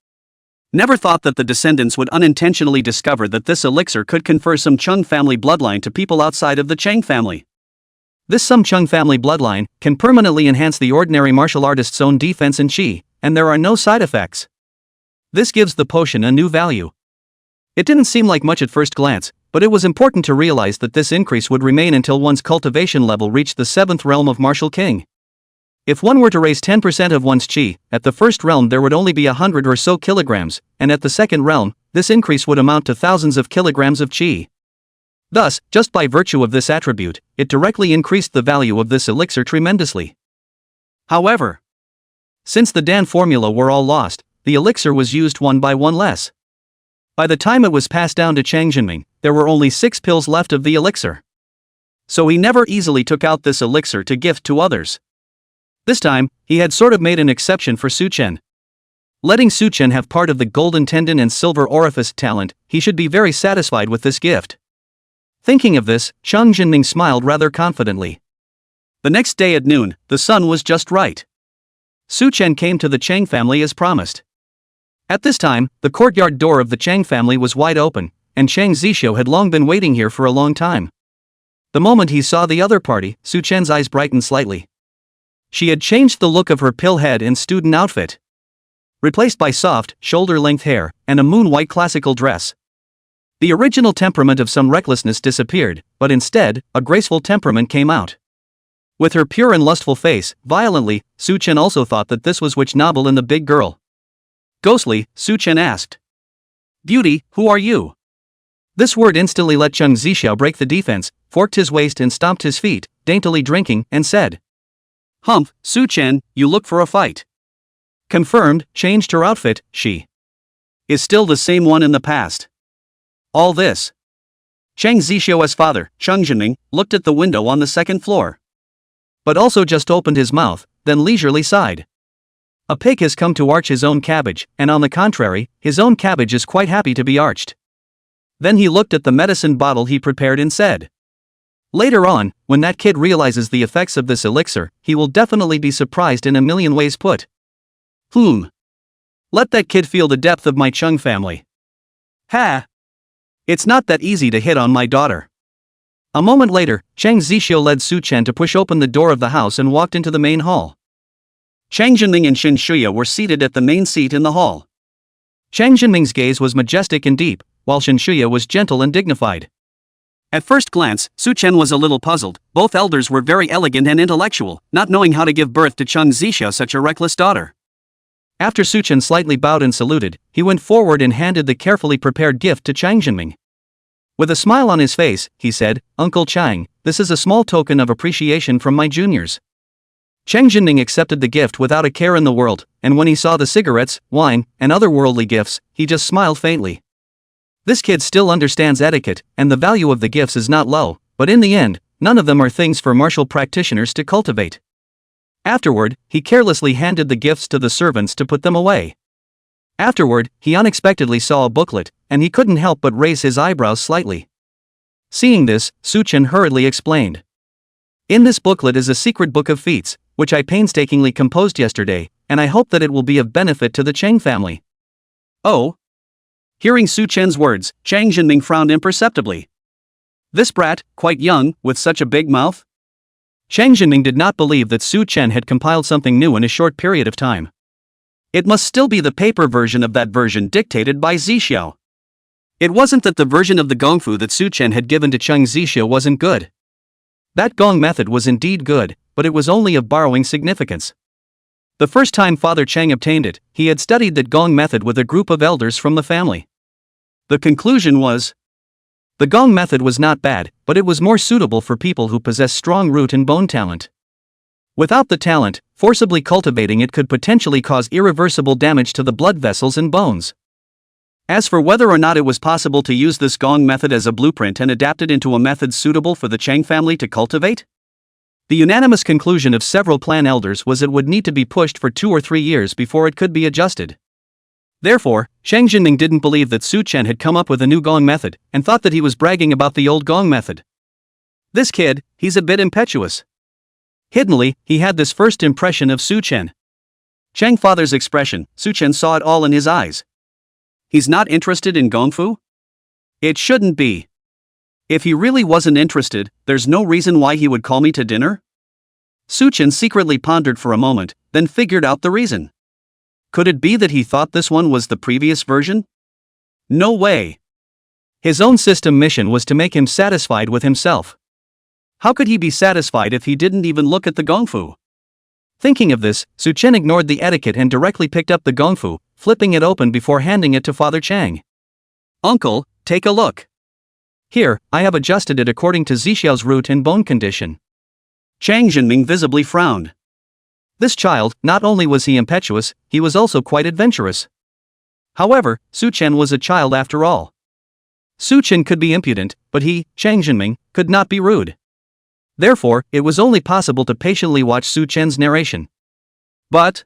Never thought that the descendants would unintentionally discover that this elixir could confer some Cheng family bloodline to people outside of the Cheng family. This some Cheng family bloodline can permanently enhance the ordinary martial artist's own defense and qi, and there are no side effects. This gives the potion a new value. It didn't seem like much at first glance, but it was important to realize that this increase would remain until one's cultivation level reached the 7th realm of Martial King. If one were to raise 10% of one's qi, at the first realm there would only be 100 or so kilograms, and at the second realm, this increase would amount to thousands of kilograms of qi. Thus, just by virtue of this attribute, it directly increased the value of this elixir tremendously. However, since the Dan formula were all lost, the elixir was used one by one less. By the time it was passed down to Chang Jinming, there were only 6 pills left of the elixir. So he never easily took out this elixir to gift to others. This time, he had sort of made an exception for Su Chen. Letting Su Chen have part of the golden tendon and silver orifice talent, he should be very satisfied with this gift. Thinking of this, Chang Jinming smiled rather confidently. The next day at noon, the sun was just right. Su Chen came to the Chang family as promised. At this time, the courtyard door of the Chang family was wide open, and Chang Zixiu had long been waiting here for a long time. The moment he saw the other party, Su Chen's eyes brightened slightly. She had changed the look of her pill head and student outfit, replaced by soft, shoulder-length hair, and a moon-white classical dress. The original temperament of some recklessness disappeared, but instead, a graceful temperament came out. With her pure and lustful face, violently, Su Chen also thought that this was which noble in the big girl. Ghostly, Su Chen asked, "Beauty, who are you?" This word instantly let Chang Zixiu break the defense, forked his waist and stomped his feet, daintily drinking, and said, "Humph, Su Chen, you look for a fight." Confirmed, changed her outfit, she is still the same one in the past. All this. Chang Zixiu's father, Chang Jinming, looked at the window on the second floor, but also just opened his mouth, then leisurely sighed. A pig has come to arch his own cabbage, and on the contrary, his own cabbage is quite happy to be arched. Then he looked at the medicine bottle he prepared and said, "Later on, when that kid realizes the effects of this elixir, he will definitely be surprised in a million ways put. Let that kid feel the depth of my Chung family. Ha! It's not that easy to hit on my daughter." A moment later, Chang Zixiu led Su Chen to push open the door of the house and walked into the main hall. Chang Jinming and Shen Shuya were seated at the main seat in the hall. Chang Jinming's gaze was majestic and deep, while Shen Shuya was gentle and dignified. At first glance, Su Chen was a little puzzled. Both elders were very elegant and intellectual, not knowing how to give birth to Chang Zixiu such a reckless daughter. After Su Chen slightly bowed and saluted, he went forward and handed the carefully prepared gift to Chang Jinming. With a smile on his face, he said, "Uncle Chang, this is a small token of appreciation from my juniors." Chang Jinming accepted the gift without a care in the world, and when he saw the cigarettes, wine, and other worldly gifts, he just smiled faintly. This kid still understands etiquette, and the value of the gifts is not low, but in the end, none of them are things for martial practitioners to cultivate. Afterward, he carelessly handed the gifts to the servants to put them away. Afterward, he unexpectedly saw a booklet, and he couldn't help but raise his eyebrows slightly. Seeing this, Su Chen hurriedly explained. "In this booklet is a secret book of feats, which I painstakingly composed yesterday, and I hope that it will be of benefit to the Chang family." "Oh?" Hearing Su Chen's words, Chang Jinming frowned imperceptibly. This brat, quite young, with such a big mouth? Chang Jinming did not believe that Su Chen had compiled something new in a short period of time. It must still be the paper version of that version dictated by Zixiu. It wasn't that the version of the gongfu that Su Chen had given to Chang Zixiu wasn't good. That gong method was indeed good, but it was only of borrowing significance. The first time Father Chang obtained it, he had studied that gong method with a group of elders from the family. The conclusion was, the gong method was not bad, but it was more suitable for people who possess strong root and bone talent. Without the talent, forcibly cultivating it could potentially cause irreversible damage to the blood vessels and bones. As for whether or not it was possible to use this gong method as a blueprint and adapt it into a method suitable for the Chang family to cultivate, the unanimous conclusion of several clan elders was it would need to be pushed for 2 or 3 years before it could be adjusted. Therefore, Chang Jinming didn't believe that Su Chen had come up with a new gong method, and thought that he was bragging about the old gong method. This kid, he's a bit impetuous. Hiddenly, he had this first impression of Su Chen. Chang father's expression, Su Chen saw it all in his eyes. He's not interested in gongfu? It shouldn't be. If he really wasn't interested, there's no reason why he would call me to dinner? Su Chen secretly pondered for a moment, then figured out the reason. Could it be that he thought this one was the previous version? No way. His own system mission was to make him satisfied with himself. How could he be satisfied if he didn't even look at the gongfu? Thinking of this, Su Chen ignored the etiquette and directly picked up the gongfu, flipping it open before handing it to Father Chang. "Uncle, take a look." Here, I have adjusted it according to Zixiao's root and bone condition. Chang Jinming visibly frowned. This child, not only was he impetuous, he was also quite adventurous. However, Su Chen was a child after all. Su Chen could be impudent, but he, Chang Jinming, could not be rude. Therefore, it was only possible to patiently watch Su Chen's narration. But,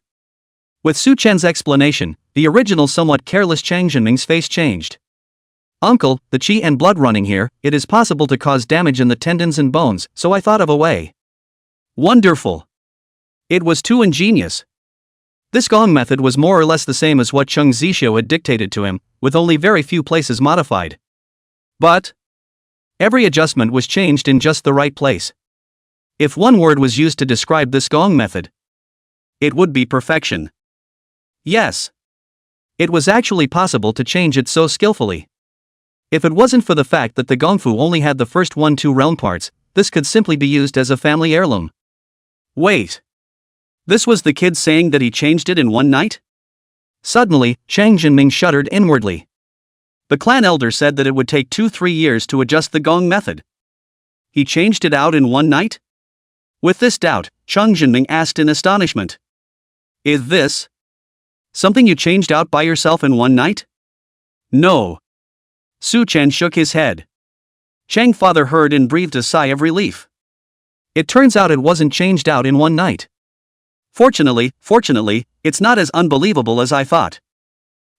with Su Chen's explanation, the original somewhat careless Chang Jinming's face changed. Uncle, the qi and blood running here, it is possible to cause damage in the tendons and bones, so I thought of a way. Wonderful. It was too ingenious. This gong method was more or less the same as what Cheng Zixiao had dictated to him, with only very few places modified. But every adjustment was changed in just the right place. If one word was used to describe this gong method, it would be perfection. Yes. It was actually possible to change it so skillfully. If it wasn't for the fact that the gongfu only had the first 1-2 realm parts, this could simply be used as a family heirloom. Wait. This was the kid saying that he changed it in one night? Suddenly, Chang Jinming shuddered inwardly. The clan elder said that it would take 2-3 years to adjust the gong method. He changed it out in one night? With this doubt, Chang Jinming asked in astonishment. Is this something you changed out by yourself in one night? No. Su Chen shook his head. Chang father heard and breathed a sigh of relief. It turns out it wasn't changed out in one night. Fortunately, it's not as unbelievable as I thought.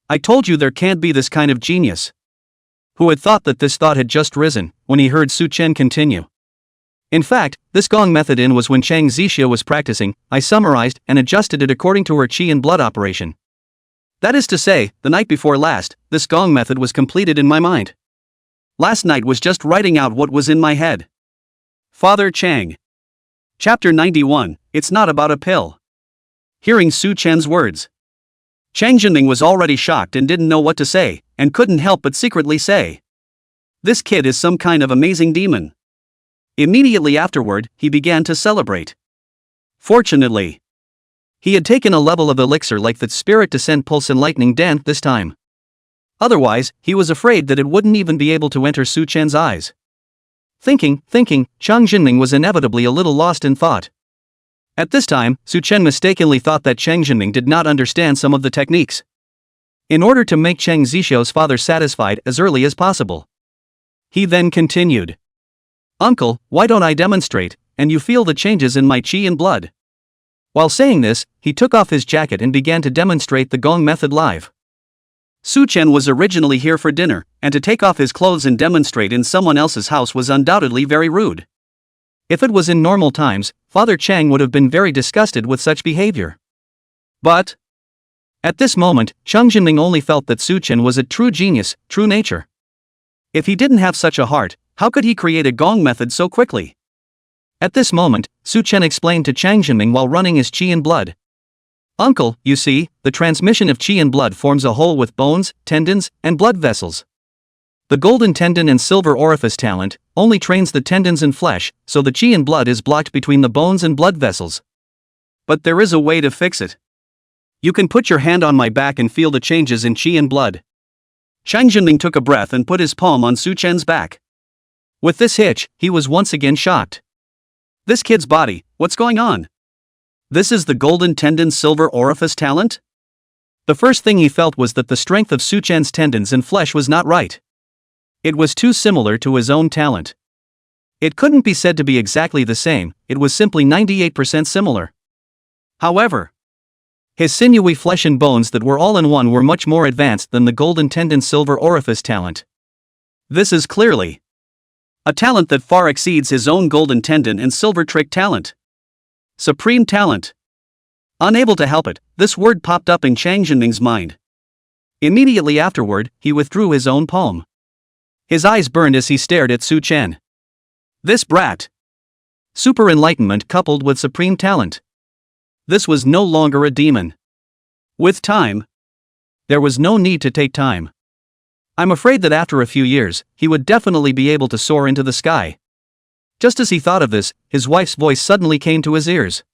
I told you there can't be this kind of genius. Who had thought that this thought had just risen, when he heard Su Chen continue. In fact, this gong method was when Chang Zixiao was practicing, I summarized and adjusted it according to her qi and blood operation. That is to say, the night before last, this gong method was completed in my mind. Last night was just writing out what was in my head. Father Chang. Chapter 91, It's Not About a Pill. Hearing Su Chen's words, Chang Jinming was already shocked and didn't know what to say, and couldn't help but secretly say, "This kid is some kind of amazing demon." Immediately afterward, he began to celebrate. Fortunately, he had taken a level of elixir like the Spirit Descent Pulse Enlightening Dance this time. Otherwise, he was afraid that it wouldn't even be able to enter Su Chen's eyes. Thinking, Chang Jinming was inevitably a little lost in thought. At this time, Su Chen mistakenly thought that Chang Jinming did not understand some of the techniques. In order to make Chang Zixiao's father satisfied as early as possible, he then continued. "Uncle, why don't I demonstrate, and you feel the changes in my qi and blood?" While saying this, he took off his jacket and began to demonstrate the gong method live. Su Chen was originally here for dinner, and to take off his clothes and demonstrate in someone else's house was undoubtedly very rude. If it was in normal times, Father Chang would have been very disgusted with such behavior. But at this moment, Chang Jinming only felt that Su Chen was a true genius, true nature. If he didn't have such a heart, how could he create a gong method so quickly? At this moment, Su Chen explained to Chang Jinming while running his qi and blood. "Uncle, you see, the transmission of qi and blood forms a hole with bones, tendons, and blood vessels. The golden tendon and silver orifice talent only trains the tendons and flesh, so the qi and blood is blocked between the bones and blood vessels. But there is a way to fix it. You can put your hand on my back and feel the changes in qi and blood." Chang Jinming took a breath and put his palm on Su Chen's back. With this hitch, he was once again shocked. This kid's body, what's going on? This is the golden tendon silver orifice talent? The first thing he felt was that the strength of Su Chen's tendons and flesh was not right. It was too similar to his own talent. It couldn't be said to be exactly the same, it was simply 98% similar. However, his sinewy flesh and bones that were all in one were much more advanced than the golden tendon silver orifice talent. This is clearly a talent that far exceeds his own golden tendon and silver trick talent. Supreme talent. Unable to help it, this word popped up in Chang Jinming's mind. Immediately afterward, he withdrew his own palm. His eyes burned as he stared at Su Chen. This brat. Super enlightenment coupled with supreme talent. This was no longer a demon. With time. There was no need to take time. I'm afraid that after a few years, he would definitely be able to soar into the sky. Just as he thought of this, his wife's voice suddenly came to his ears.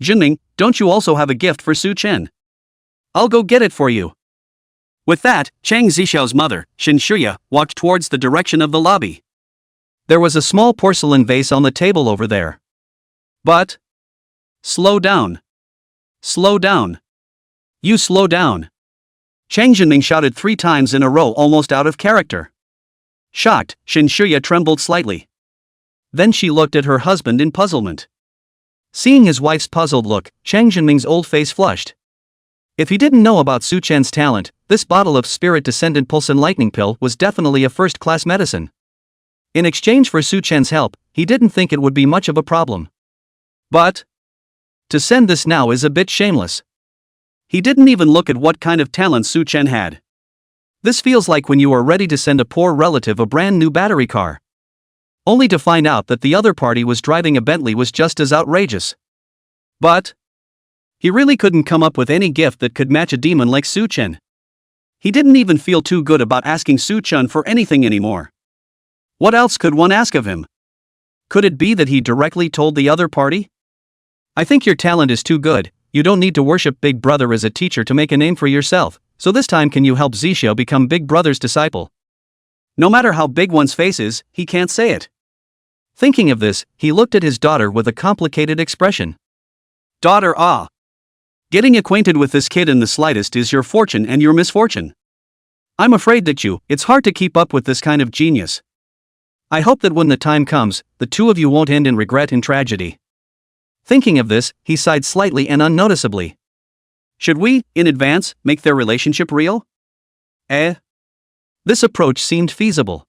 "Jinming, don't you also have a gift for Su Chen? I'll go get it for you." With that, Chang Zixiao's mother, Xin Shuya, walked towards the direction of the lobby. There was a small porcelain vase on the table over there. But... slow down. Slow down. You slow down. Chang Jinming shouted 3 times in a row, almost out of character. Shocked, Xin Shuya trembled slightly. Then she looked at her husband in puzzlement. Seeing his wife's puzzled look, Chang Jinming's old face flushed. If he didn't know about Su Chen's talent, this bottle of Spirit Descendant Pulse Enlightening Pill was definitely a first-class medicine. In exchange for Su Chen's help, he didn't think it would be much of a problem. But to send this now is a bit shameless. He didn't even look at what kind of talent Su Chen had. This feels like when you are ready to send a poor relative a brand new battery car. Only to find out that the other party was driving a Bentley was just as outrageous. But he really couldn't come up with any gift that could match a demon like Su Chen. He didn't even feel too good about asking Su Chen for anything anymore. What else could one ask of him? Could it be that he directly told the other party? I think your talent is too good, you don't need to worship Big Brother as a teacher to make a name for yourself, so this time can you help Zixiao become Big Brother's disciple? No matter how big one's face is, he can't say it. Thinking of this, he looked at his daughter with a complicated expression. Daughter, getting acquainted with this kid in the slightest is your fortune and your misfortune. I'm afraid that it's hard to keep up with this kind of genius. I hope that when the time comes, the two of you won't end in regret and tragedy. Thinking of this, he sighed slightly and unnoticeably. Should we, in advance, make their relationship real? This approach seemed feasible.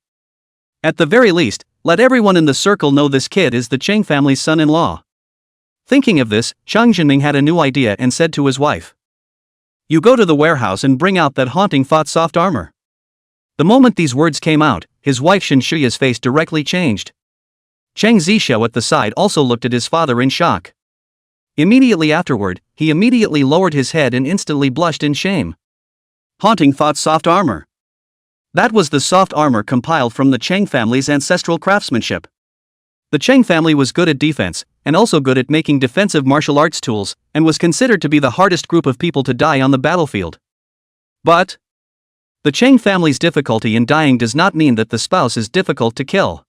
At the very least, let everyone in the circle know this kid is the Cheng family's son-in-law. Thinking of this, Chang Jinming had a new idea and said to his wife. You go to the warehouse and bring out that haunting thought soft armor. The moment these words came out, his wife Xin Shuya's face directly changed. Chang Zixiao at the side also looked at his father in shock. Immediately afterward, he immediately lowered his head and instantly blushed in shame. Haunting thought soft armor. That was the soft armor compiled from the Cheng family's ancestral craftsmanship. The Cheng family was good at defense, and also good at making defensive martial arts tools, and was considered to be the hardest group of people to die on the battlefield. But the Cheng family's difficulty in dying does not mean that the spouse is difficult to kill.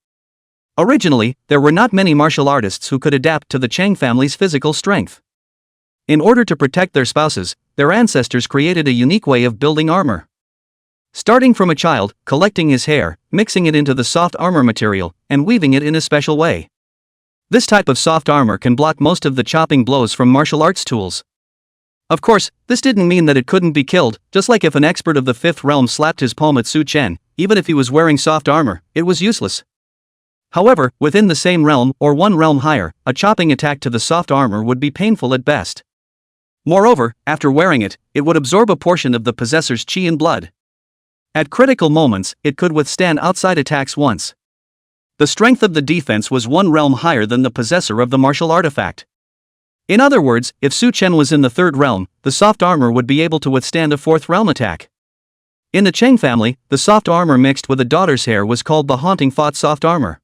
Originally, there were not many martial artists who could adapt to the Cheng family's physical strength. In order to protect their spouses, their ancestors created a unique way of building armor. Starting from a child, collecting his hair, mixing it into the soft armor material, and weaving it in a special way. This type of soft armor can block most of the chopping blows from martial arts tools. Of course, this didn't mean that it couldn't be killed, just like if an expert of the fifth realm slapped his palm at Su Chen, even if he was wearing soft armor, it was useless. However, within the same realm, or one realm higher, a chopping attack to the soft armor would be painful at best. Moreover, after wearing it, it would absorb a portion of the possessor's chi and blood. At critical moments, it could withstand outside attacks once. The strength of the defense was one realm higher than the possessor of the martial artifact. In other words, if Su Chen was in the third realm, the soft armor would be able to withstand a fourth realm attack. In the Cheng family, the soft armor mixed with a daughter's hair was called the haunting thought soft armor.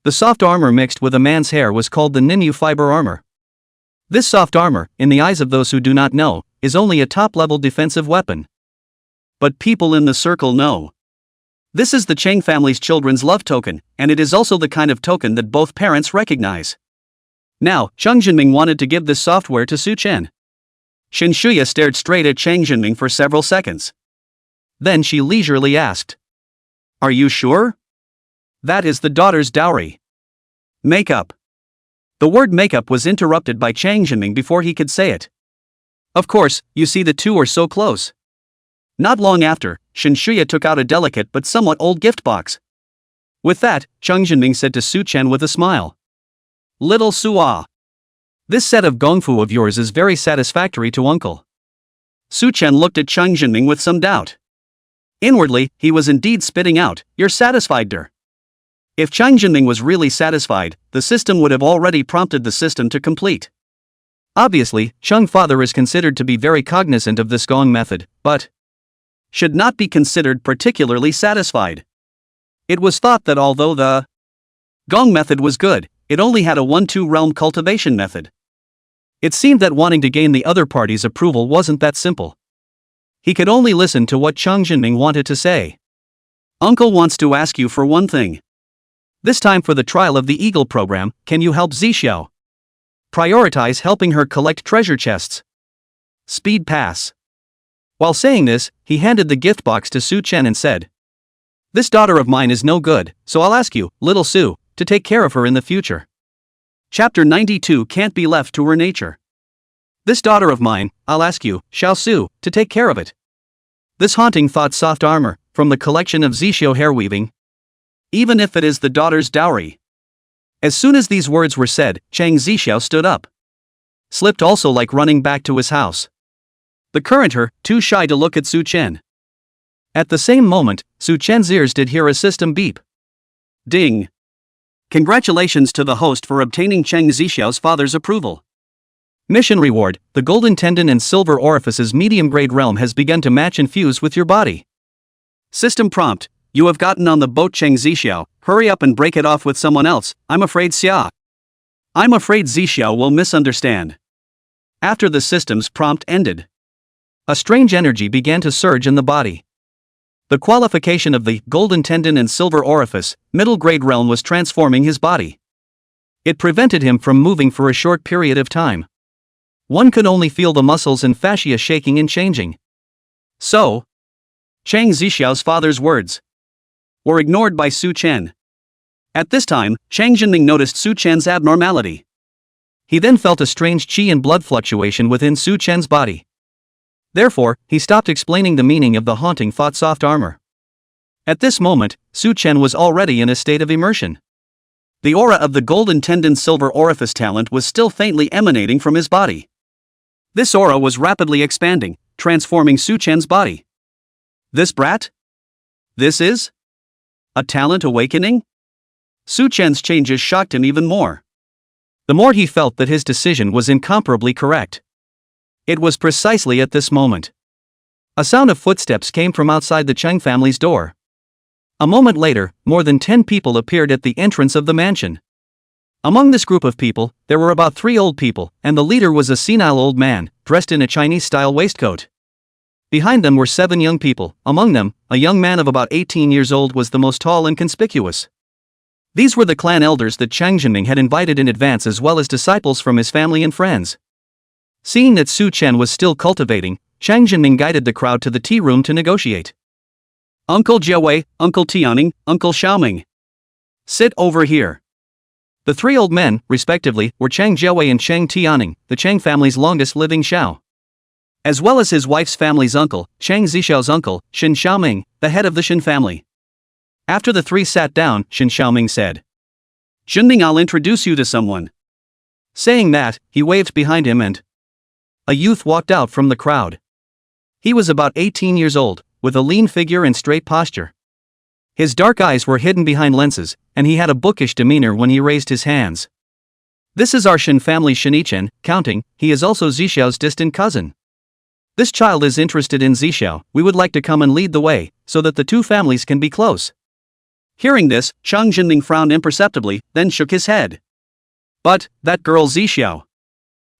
The soft armor mixed with a man's hair was called the Ninyu fiber armor. This soft armor, in the eyes of those who do not know, is only a top-level defensive weapon. But people in the circle know. This is the Cheng family's children's love token, and it is also the kind of token that both parents recognize. Now, Chang Jinming wanted to give this software to Su Chen. Xin Shuya stared straight at Chang Jinming for several seconds. Then she leisurely asked. Are you sure? That is the daughter's dowry. Makeup. The word makeup was interrupted by Chang Jinming before he could say it. Of course, you see the two are so close. Not long after, Xin Shuya took out a delicate but somewhat old gift box. With that, Chang Jinming said to Su Chen with a smile. Little Su-ah. This set of gongfu of yours is very satisfactory to uncle. Su Chen looked at Chang Jinming with some doubt. Inwardly, he was indeed spitting out, you're satisfied, der. If Chang Jinming was really satisfied, the system would have already prompted the system to complete. Obviously, Chang father is considered to be very cognizant of this gong method, but should not be considered particularly satisfied. It was thought that although the gong method was good, it only had a 1-2 realm cultivation method. It seemed that wanting to gain the other party's approval wasn't that simple. He could only listen to what Cheng Jinming wanted to say. Uncle wants to ask you for one thing. This time for the trial of the Eagle program, can you help Xiao? Prioritize helping her collect treasure chests. Speed pass. While saying this, he handed the gift box to Su Chen and said, "This daughter of mine is no good, so I'll ask you, little Su, to take care of her in the future." Chapter 92 can't be left to her nature. This daughter of mine, I'll ask you, Xiao Su, to take care of it. This haunting thought soft armor, from the collection of Xiao hair weaving. Even if it is the daughter's dowry. As soon as these words were said, Chang Xiao stood up. Slipped also like running back to his house. The current her, too shy to look at Su Chen. At the same moment, Su Chen's ears did hear a system beep. Ding. Congratulations to the host for obtaining Chang Xiao's father's approval. Mission reward, the golden tendon and silver orifice's medium-grade realm has begun to match and fuse with your body. System prompt, you have gotten on the boat Chang Xiao, hurry up and break it off with someone else, I'm afraid I'm afraid Xiao will misunderstand. After the system's prompt ended, a strange energy began to surge in the body. The qualification of the golden tendon and silver orifice, middle-grade realm was transforming his body. It prevented him from moving for a short period of time. One could only feel the muscles and fascia shaking and changing. So, Chang Xiao's father's words were ignored by Su Chen. At this time, Chang Jinming noticed Su Chen's abnormality. He then felt a strange qi and blood fluctuation within Su Chen's body. Therefore, he stopped explaining the meaning of the haunting thought soft armor. At this moment, Su Chen was already in a state of immersion. The aura of the golden tendon silver orifice talent was still faintly emanating from his body. This aura was rapidly expanding, transforming Su Chen's body. This brat? This is? A talent awakening? Su Chen's changes shocked him even more. The more he felt that his decision was incomparably correct. It was precisely at this moment. A sound of footsteps came from outside the Cheng family's door. A moment later, more than 10 people appeared at the entrance of the mansion. Among this group of people, there were about 3 old people, and the leader was a senile old man, dressed in a Chinese-style waistcoat. Behind them were 7 young people, among them, a young man of about 18 years old was the most tall and conspicuous. These were the clan elders that Chang Jinming had invited in advance as well as disciples from his family and friends. Seeing that Su Chen was still cultivating, Chang Jinming guided the crowd to the tea room to negotiate. Uncle Jiawei, Uncle Tianing, Uncle Xiaoming. Sit over here. The 3 old men, respectively, were Chang Jiawei and Chang Tianing, the Chang family's longest living Xiao. As well as his wife's family's uncle, Chang Zixiao's uncle, Shin Xiaoming, the head of the Shin family. After the 3 sat down, Shin Xiaoming said, "Jinming, I'll introduce you to someone." Saying that, he waved behind him and a youth walked out from the crowd. He was about 18 years old, with a lean figure and straight posture. His dark eyes were hidden behind lenses, and he had a bookish demeanor when he raised his hands. This is our Shin family Shinichen, counting, he is also Zixiao's distant cousin. This child is interested in Zixiao, we would like to come and lead the way, so that the 2 families can be close. Hearing this, Chang Jinming frowned imperceptibly, then shook his head. But, that girl Zixiao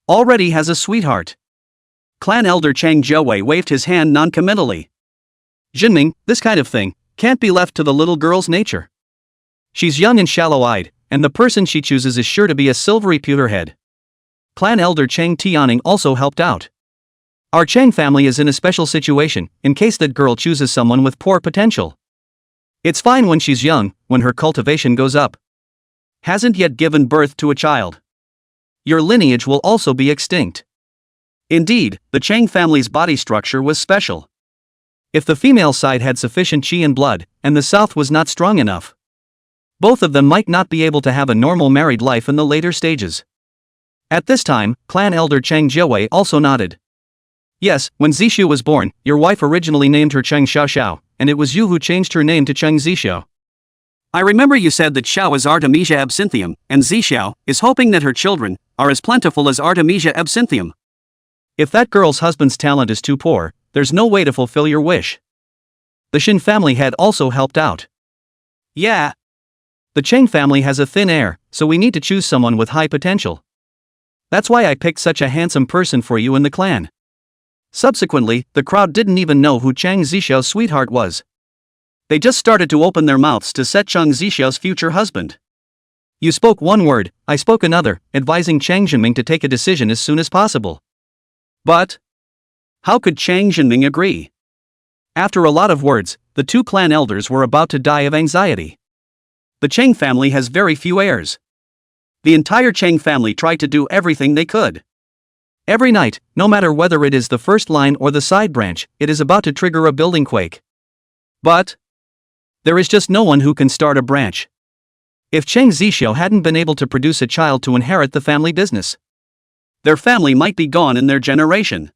already has a sweetheart. Clan elder Chang Jiawei waved his hand non-committally. Jinming, this kind of thing can't be left to the little girl's nature. She's young and shallow-eyed, and the person she chooses is sure to be a silvery pewterhead. Clan elder Chang Tianing also helped out. Our Chang family is in a special situation, in case that girl chooses someone with poor potential. It's fine when she's young, when her cultivation goes up. Hasn't yet given birth to a child. Your lineage will also be extinct. Indeed, the Chang family's body structure was special. If the female side had sufficient qi and blood, and the south was not strong enough, both of them might not be able to have a normal married life in the later stages. At this time, clan elder Chang Jiawei also nodded. Yes, when Zixiao was born, your wife originally named her Cheng Xiao, and it was you who changed her name to Cheng Zixiao. I remember you said that Xiao is Artemisia absinthium, and Zixiao is hoping that her children are as plentiful as Artemisia absinthium. If that girl's husband's talent is too poor, there's no way to fulfill your wish. The Shin family had also helped out. Yeah. The Cheng family has a thin air, so we need to choose someone with high potential. That's why I picked such a handsome person for you in the clan. Subsequently, the crowd didn't even know who Chang Zixiao's sweetheart was. They just started to open their mouths to set Chang Zixiao's future husband. You spoke one word, I spoke another, advising Chang Zhenming to take a decision as soon as possible. But how could Chang Zhenming agree? After a lot of words, the two clan elders were about to die of anxiety. The Chang family has very few heirs. The entire Chang family tried to do everything they could. Every night, no matter whether it is the first line or the side branch, it is about to trigger a building quake. But there is just no one who can start a branch. If Chang Zixiao hadn't been able to produce a child to inherit the family business, their family might be gone in their generation.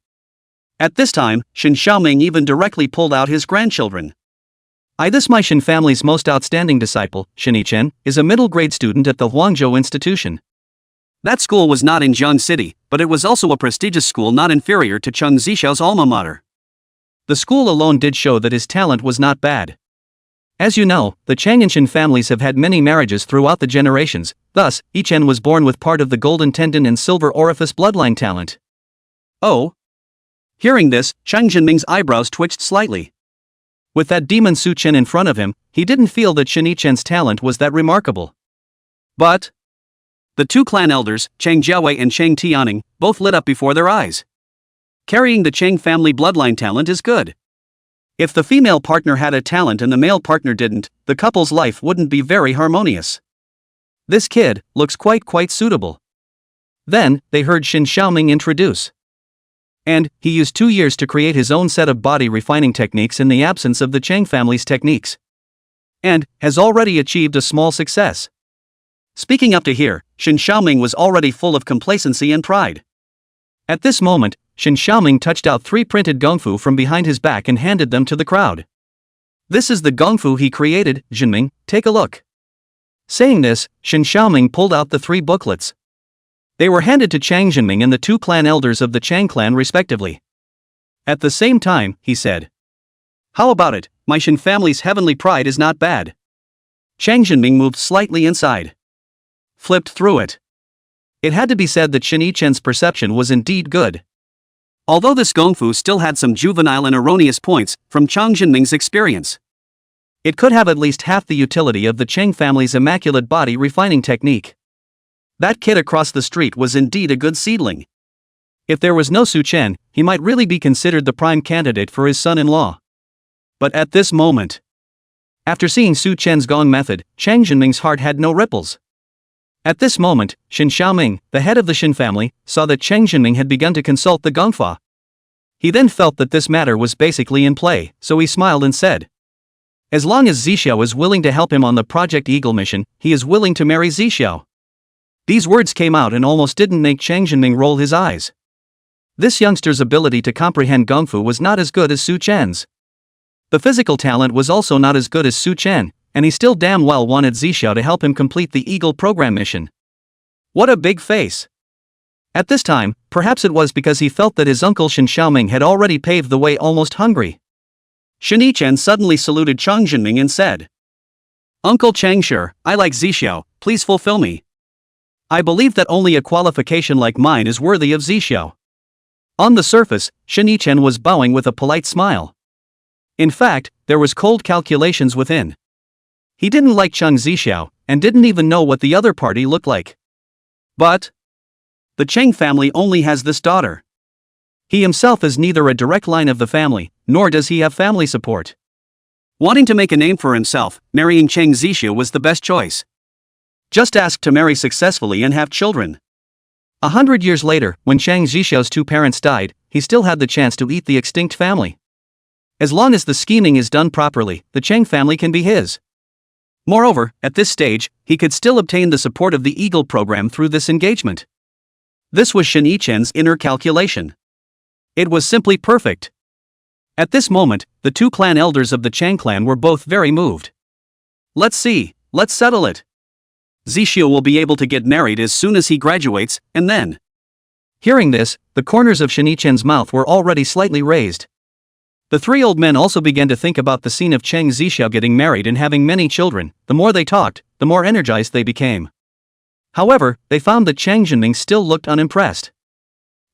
At this time, Shen Xiaoming even directly pulled out his grandchildren. This my Shen family's most outstanding disciple, Shen Yichen, is a middle grade student at the Huangzhou Institution. That school was not in Jiang City, but it was also a prestigious school not inferior to Chang Zixiao's alma mater. The school alone did show that his talent was not bad. As you know, the Chang and Shen families have had many marriages throughout the generations, thus, Yichen was born with part of the golden tendon and silver orifice bloodline talent. Oh? Hearing this, Chang Zhenming's eyebrows twitched slightly. With that demon Su Chen in front of him, he didn't feel that Shen Yichen's talent was that remarkable. But the two clan elders, Chang Jiawei and Chang Tianing, both lit up before their eyes. Carrying the Chang family bloodline talent is good. If the female partner had a talent and the male partner didn't, the couple's life wouldn't be very harmonious. This kid looks quite suitable. Then, they heard Shen Xiaoming introduce. And he used 2 years to create his own set of body refining techniques in the absence of the Chang family's techniques. And has already achieved a small success. Speaking up to here, Shen Xiaoming was already full of complacency and pride. At this moment, Shen Xiaoming touched out 3 printed gongfu from behind his back and handed them to the crowd. This is the gongfu he created, Zhenming, take a look. Saying this, Shen Xiaoming pulled out the 3 booklets. They were handed to Chang Zhenming and the 2 clan elders of the Chang clan respectively. At the same time, he said, how about it, my Shen family's heavenly pride is not bad. Chang Zhenming moved slightly inside. Flipped through it. It had to be said that Shen Yichen's perception was indeed good. Although this gongfu still had some juvenile and erroneous points from Chang Zhenming's experience, it could have at least half the utility of the Chang family's immaculate body refining technique. That kid across the street was indeed a good seedling. If there was no Su Chen, he might really be considered the prime candidate for his son-in-law. But at this moment, after seeing Su Chen's gong method, Chang Zhenming's heart had no ripples. At this moment, Shen Xiaoming, the head of the Shen family, saw that Chang Zhenming had begun to consult the gongfa. He then felt that this matter was basically in play, so he smiled and said, as long as Zixiao is willing to help him on the Project Eagle mission, he is willing to marry Zixiao. These words came out and almost didn't make Chang Zhenming roll his eyes. This youngster's ability to comprehend gongfu was not as good as Su Chen's. The physical talent was also not as good as Su Chen, and he still damn well wanted Zixiao to help him complete the Eagle program mission. What a big face! At this time, perhaps it was because he felt that his uncle Shen Xiaoming had already paved the way almost hungry. Shen Yichen suddenly saluted Chang Zhenming and said, Uncle Chang, sure, I like Zixiao, please fulfill me. I believe that only a qualification like mine is worthy of Zixiao. On the surface, Shen Yichen was bowing with a polite smile. In fact, there was cold calculations within. He didn't like Chang Zixiao, and didn't even know what the other party looked like. But the Chang family only has this daughter. He himself is neither a direct line of the family, nor does he have family support. Wanting to make a name for himself, marrying Chang Zixiao was the best choice. Just ask to marry successfully and have children. 100 years later, when Chang Zixiao's 2 parents died, he still had the chance to eat the extinct family. As long as the scheming is done properly, the Chang family can be his. Moreover, at this stage, he could still obtain the support of the Eagle program through this engagement. This was Shen Yichen's inner calculation. It was simply perfect. At this moment, the 2 clan elders of the Chang clan were both very moved. Let's see, let's settle it. Zixiao will be able to get married as soon as he graduates, and then. Hearing this, the corners of Shen Yichen's mouth were already slightly raised. The 3 old men also began to think about the scene of Chang Zixiao getting married and having many children. The more they talked, the more energized they became. However, they found that Chang Zhenming still looked unimpressed.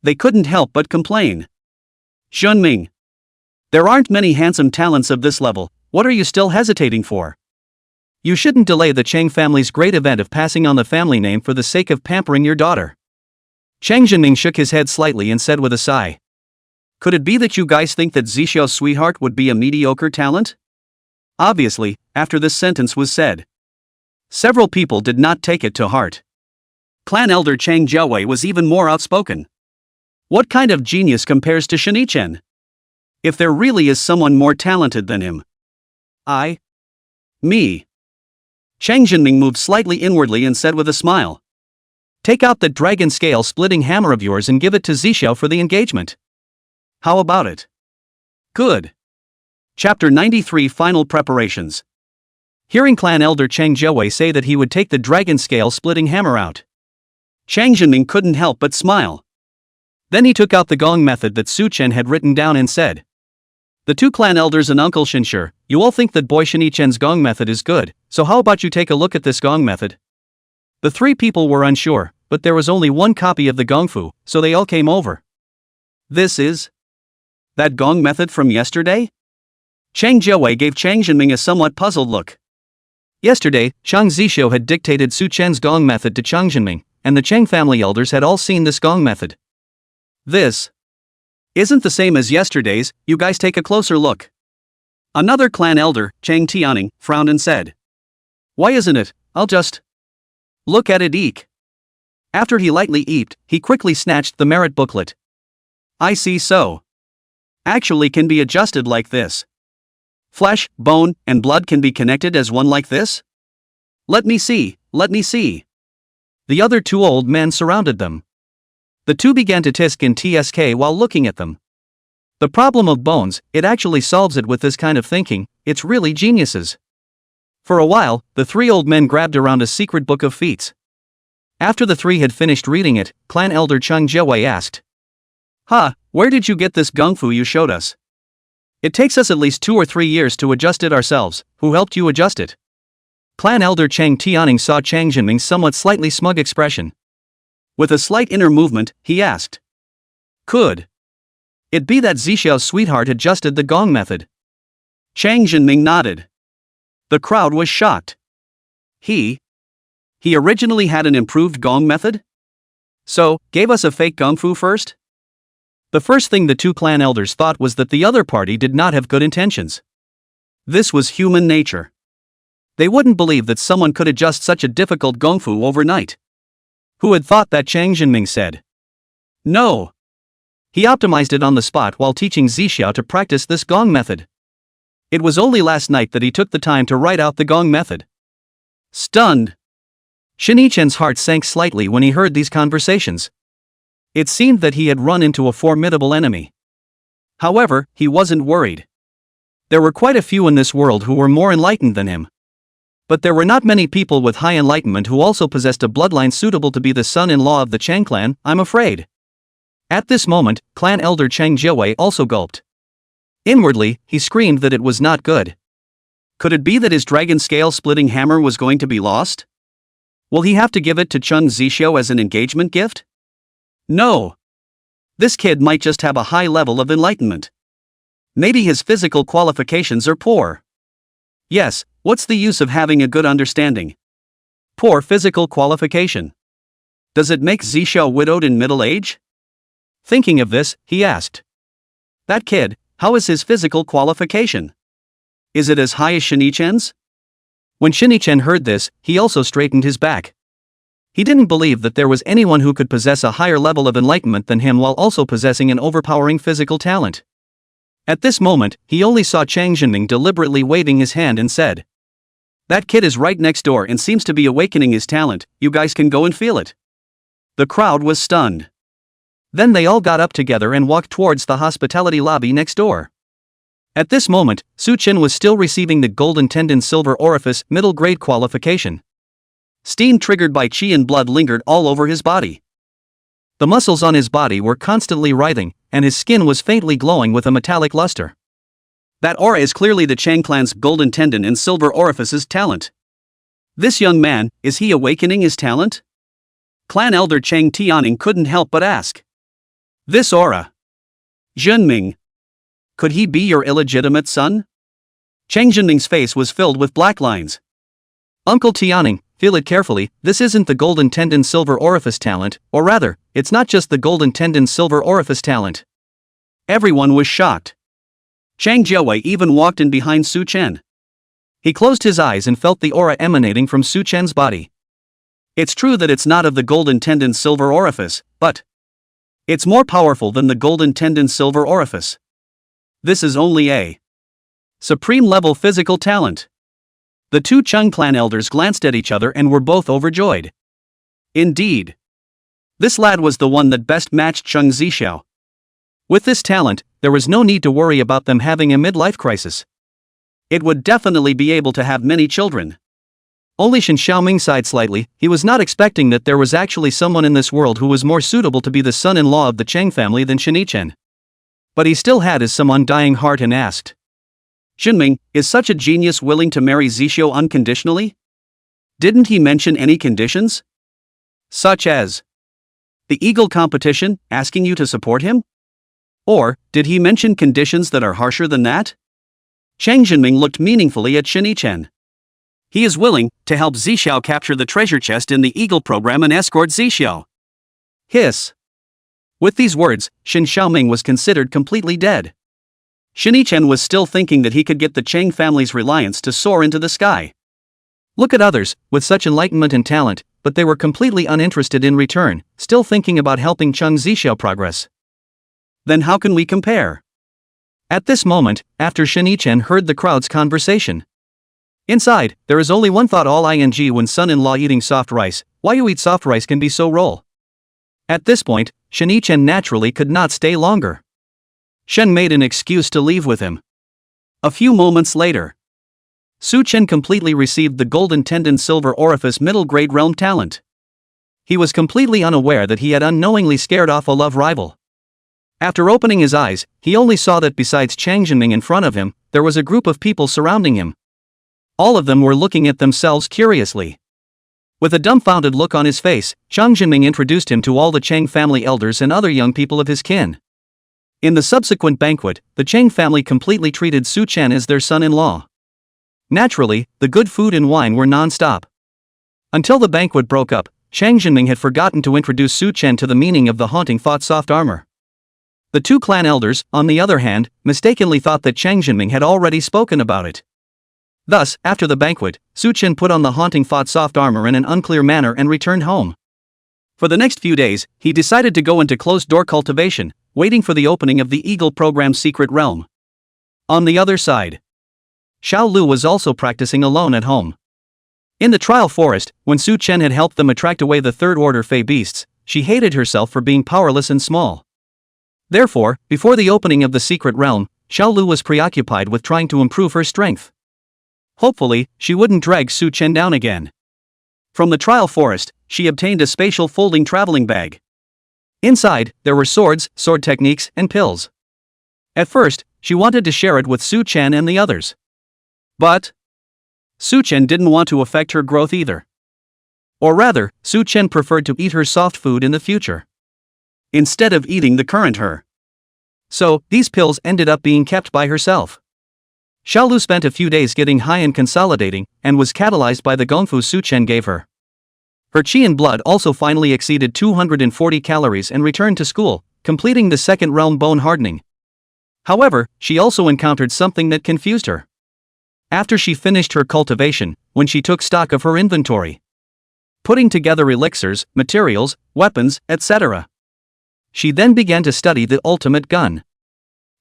They couldn't help but complain. Junming. There aren't many handsome talents of this level, what are you still hesitating for? You shouldn't delay the Chang family's great event of passing on the family name for the sake of pampering your daughter. Chang Junming shook his head slightly and said with a sigh. Could it be that you guys think that Xiao's sweetheart would be a mediocre talent? Obviously, after this sentence was said, several people did not take it to heart. Clan elder Chang Jiawei was even more outspoken. What kind of genius compares to Shinichen? If there really is someone more talented than him. Me. Chang Junming moved slightly inwardly and said with a smile. Take out that dragon scale splitting hammer of yours and give it to Xiao for the engagement. How about it? Good. Chapter 93 Final Preparations. Hearing clan elder Chang Jiawei say that he would take the dragon scale splitting hammer out, Chang Junming couldn't help but smile. Then he took out the gong method that Su Chen had written down and said, the two clan elders and Uncle Shinsher, you all think that boy Shinichen's gong method is good, so how about you take a look at this gong method? The three people were unsure, but there was only one copy of the gongfu, so they all came over. This is that gong method from yesterday? Chang Jiawei gave Chang Junming a somewhat puzzled look. Yesterday, Chang Zishou had dictated Su Chen's gong method to Chang Junming, and the Chang family elders had all seen this gong method. This isn't the same as yesterday's, you guys take a closer look. Another clan elder, Chang Tianing, frowned and said. Why isn't it? I'll just look at it eek. After he lightly eeped, he quickly snatched the merit booklet. I see so. Actually can be adjusted like this. Flesh, bone, and blood can be connected as one like this? Let me see, let me see. The other two old men surrounded them. The two began to tisk and tsk while looking at them. The problem of bones, it actually solves it with this kind of thinking, it's really geniuses. For a while, the three old men grabbed around a secret book of feats. After the three had finished reading it, clan elder Chang Jiawei asked. Where did you get this gongfu you showed us? It takes us at least 2 or 3 years to adjust it ourselves, who helped you adjust it? Clan elder Chang Tianing saw Chang Junming's somewhat slightly smug expression. With a slight inner movement, he asked. Could it be that Xiao's sweetheart adjusted the gong method? Chang Junming nodded. The crowd was shocked. He originally had an improved gong method? So, gave us a fake gongfu first? The first thing the two clan elders thought was that the other party did not have good intentions. This was human nature. They wouldn't believe that someone could adjust such a difficult gongfu overnight. Who had thought that? Chang Junming said. No. He optimized it on the spot while teaching Xiao to practice this gong method. It was only last night that he took the time to write out the gong method. Stunned, Shinichen's heart sank slightly when he heard these conversations. It seemed that he had run into a formidable enemy. However, he wasn't worried. There were quite a few in this world who were more enlightened than him. But there were not many people with high enlightenment who also possessed a bloodline suitable to be the son-in-law of the Chang clan, I'm afraid. At this moment, clan elder Chang Jiawei also gulped. Inwardly, he screamed that it was not good. Could it be that his dragon scale splitting hammer was going to be lost? Will he have to give it to Chang Zishou as an engagement gift? No. This kid might just have a high level of enlightenment. Maybe his physical qualifications are poor. Yes, what's the use of having a good understanding? Poor physical qualification. Does it make Xiao widowed in middle age? Thinking of this, he asked. That kid, how is his physical qualification? Is it as high as Shinichen's? When Shinichen heard this, he also straightened his back. He didn't believe that there was anyone who could possess a higher level of enlightenment than him while also possessing an overpowering physical talent. At this moment, he only saw Chang Junming deliberately waving his hand and said, that kid is right next door and seems to be awakening his talent, you guys can go and feel it. The crowd was stunned. Then they all got up together and walked towards the hospitality lobby next door. At this moment, Su Chen was still receiving the golden tendon silver orifice middle grade qualification. Steam triggered by qi and blood lingered all over his body. The muscles on his body were constantly writhing, and his skin was faintly glowing with a metallic luster. That aura is clearly the Chang clan's golden tendon and silver orifice's talent. This young man, is he awakening his talent? Clan elder Chang Tianing couldn't help but ask. This aura. Junming. Could he be your illegitimate son? Chang Jinming's face was filled with black lines. Uncle Tianning, feel it carefully, this isn't the golden tendon silver orifice talent, or rather, it's not just the golden tendon silver orifice talent. Everyone was shocked. Chang Jiawei even walked in behind Su Chen. He closed his eyes and felt the aura emanating from Su Chen's body. It's true that it's not of the golden tendon silver orifice, but it's more powerful than the golden tendon silver orifice. This is only a supreme level physical talent. The two Chung clan elders glanced at each other and were both overjoyed. Indeed. This lad was the one that best matched Chung Zixiao. With this talent, there was no need to worry about them having a midlife crisis. It would definitely be able to have many children. Only Shen Xiaoming sighed slightly. He was not expecting that there was actually someone in this world who was more suitable to be the son-in-law of the Cheng family than Shen Yichen. But he still had his some undying heart and asked, Jinming, is such a genius willing to marry Zixiao unconditionally? Didn't he mention any conditions? Such as the eagle competition, asking you to support him? Or, did he mention conditions that are harsher than that? Chang Jinming looked meaningfully at Shen Yichen. He is willing to help Zixiao capture the treasure chest in the Eagle program and escort Zixiao. Hiss. With these words, Shen Xiaoming was considered completely dead. Shen Yichen was still thinking that he could get the Cheng family's reliance to soar into the sky. Look at others, with such enlightenment and talent, but they were completely uninterested in return, still thinking about helping Chung Zixiao progress. Then how can we compare? At this moment, after Shen Yichen heard the crowd's conversation. Inside, there is only one thought all ing when son-in-law eating soft rice, why you eat soft rice can be so roll. At this point, Shen Yichen naturally could not stay longer. Shen made an excuse to leave with him. A few moments later, Su Chen completely received the golden tendon silver orifice middle grade realm talent. He was completely unaware that he had unknowingly scared off a love rival. After opening his eyes, he only saw that besides Chang Jinming in front of him, there was a group of people surrounding him. All of them were looking at themselves curiously. With a dumbfounded look on his face, Chang Jinming introduced him to all the Cheng family elders and other young people of his kin. In the subsequent banquet, the Cheng family completely treated Su Chen as their son-in-law. Naturally, the good food and wine were non-stop. Until the banquet broke up, Chang Jinming had forgotten to introduce Su Chen to the meaning of the haunting thought soft armor. The two clan elders, on the other hand, mistakenly thought that Chang Jinming had already spoken about it. Thus, after the banquet, Su Chen put on the haunting thought soft armor in an unclear manner and returned home. For the next few days, he decided to go into closed-door cultivation, waiting for the opening of the Eagle program's secret realm. On the other side, Xiao Lu was also practicing alone at home. In the trial forest, when Su Chen had helped them attract away the third-order Fey beasts, she hated herself for being powerless and small. Therefore, before the opening of the secret realm, Xiao Lu was preoccupied with trying to improve her strength. Hopefully, she wouldn't drag Su Chen down again. From the trial forest, she obtained a spatial folding traveling bag. Inside, there were swords, sword techniques, and pills. At first, she wanted to share it with Su Chen and the others. But Su Chen didn't want to affect her growth either. Or rather, Su Chen preferred to eat her soft food in the future, instead of eating the current her. So, these pills ended up being kept by herself. Xiao Lu spent a few days getting high and consolidating, and was catalyzed by the gongfu Su Chen gave her. Her qi and blood also finally exceeded 240 calories and returned to school, completing the second realm bone hardening. However, she also encountered something that confused her. After she finished her cultivation, when she took stock of her inventory, putting together elixirs, materials, weapons, etc., she then began to study the ultimate gun.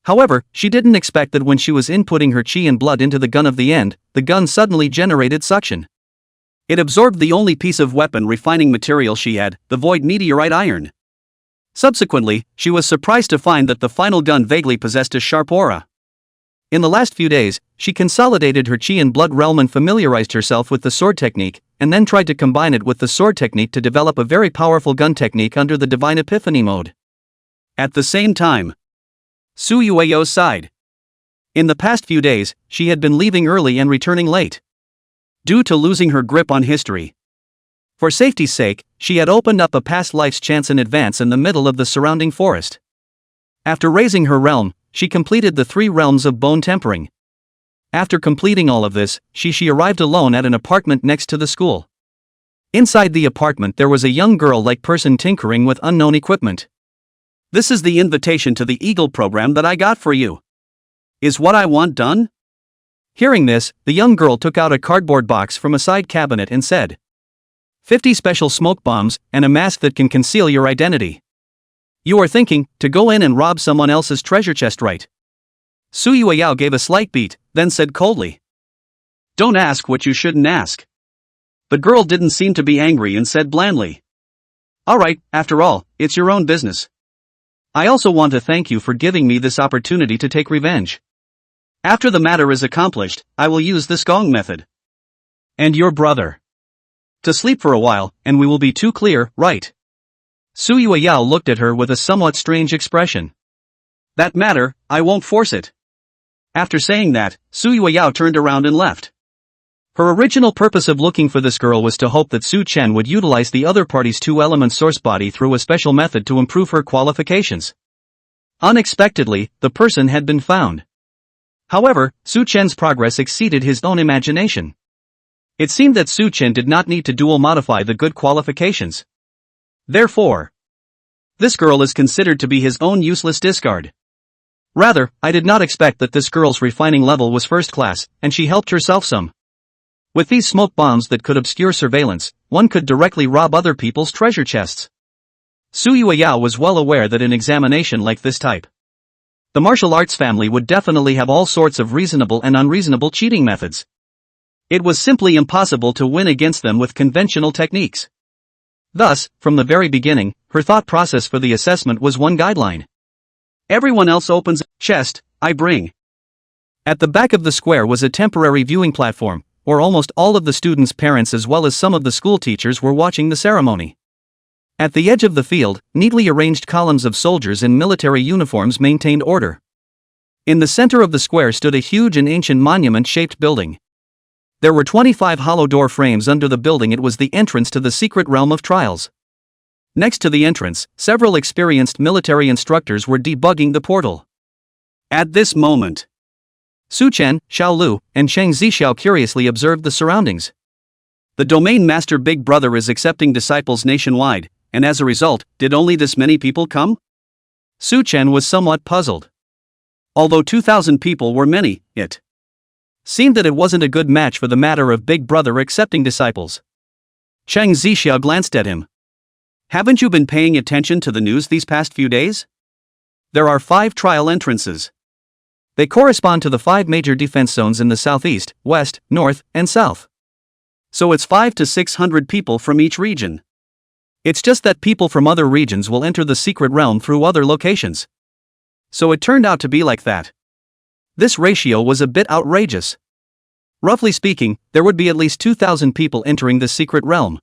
However, she didn't expect that when she was inputting her qi and blood into the gun of the end, the gun suddenly generated suction. It absorbed the only piece of weapon refining material she had, the void meteorite iron. Subsequently, she was surprised to find that the final gun vaguely possessed a sharp aura. In the last few days, she consolidated her qi and blood realm and familiarized herself with the sword technique, and then tried to combine it with the sword technique to develop a very powerful gun technique under the divine epiphany mode. At the same time, Su Yueyao sighed. In the past few days, she had been leaving early and returning late, due to losing her grip on history. For safety's sake, she had opened up a past life's chance in advance in the middle of the surrounding forest. After raising her realm, she completed the 3 realms of bone tempering. After completing all of this, she arrived alone at an apartment next to the school. Inside the apartment there was a young girl-like person tinkering with unknown equipment. "This is the invitation to the Eagle program that I got for you. Is what I want done?" Hearing this, the young girl took out a cardboard box from a side cabinet and said, 50 special smoke bombs, and a mask that can conceal your identity. You are thinking, to go in and rob someone else's treasure chest, right? Su Yueyao gave a slight beat, then said coldly, "Don't ask what you shouldn't ask." The girl didn't seem to be angry and said blandly, "Alright, after all, it's your own business. I also want to thank you for giving me this opportunity to take revenge. After the matter is accomplished, I will use this gong method. And your brother. To sleep for a while, and we will be too clear, right?" Su Yueyao looked at her with a somewhat strange expression. "That matter, I won't force it." After saying that, Su Yueyao turned around and left. Her original purpose of looking for this girl was to hope that Su Chen would utilize the other party's 2-element source body through a special method to improve her qualifications. Unexpectedly, the person had been found. However, Su Chen's progress exceeded his own imagination. It seemed that Su Chen did not need to dual modify the good qualifications. Therefore, this girl is considered to be his own useless discard. Rather, I did not expect that this girl's refining level was first class, and she helped herself some. With these smoke bombs that could obscure surveillance, one could directly rob other people's treasure chests. Su Yueyao was well aware that an examination like this type, the martial arts family would definitely have all sorts of reasonable and unreasonable cheating methods. It was simply impossible to win against them with conventional techniques. Thus, from the very beginning, her thought process for the assessment was one guideline. Everyone else opens a chest, I bring. At the back of the square was a temporary viewing platform, where almost all of the students' parents as well as some of the school teachers were watching the ceremony. At the edge of the field, neatly arranged columns of soldiers in military uniforms maintained order. In the center of the square stood a huge and ancient monument-shaped building. There were 25 hollow door frames under the building. It was the entrance to the secret realm of trials. Next to the entrance, several experienced military instructors were debugging the portal. At this moment, Su Chen, Xiao Lu, and Cheng Zixiao curiously observed the surroundings. The domain master Big Brother is accepting disciples nationwide, and as a result, did only this many people come? Su Chen was somewhat puzzled. Although 2,000 people were many, it seemed that it wasn't a good match for the matter of Big Brother accepting disciples. Cheng Zixiao glanced at him. Haven't you been paying attention to the news these past few days? There are 5 trial entrances. They correspond to the 5 major defense zones in the southeast, west, north, and south. So it's 500 to 600 people from each region. It's just that people from other regions will enter the secret realm through other locations. So it turned out to be like that. This ratio was a bit outrageous. Roughly speaking, there would be at least 2,000 people entering the secret realm.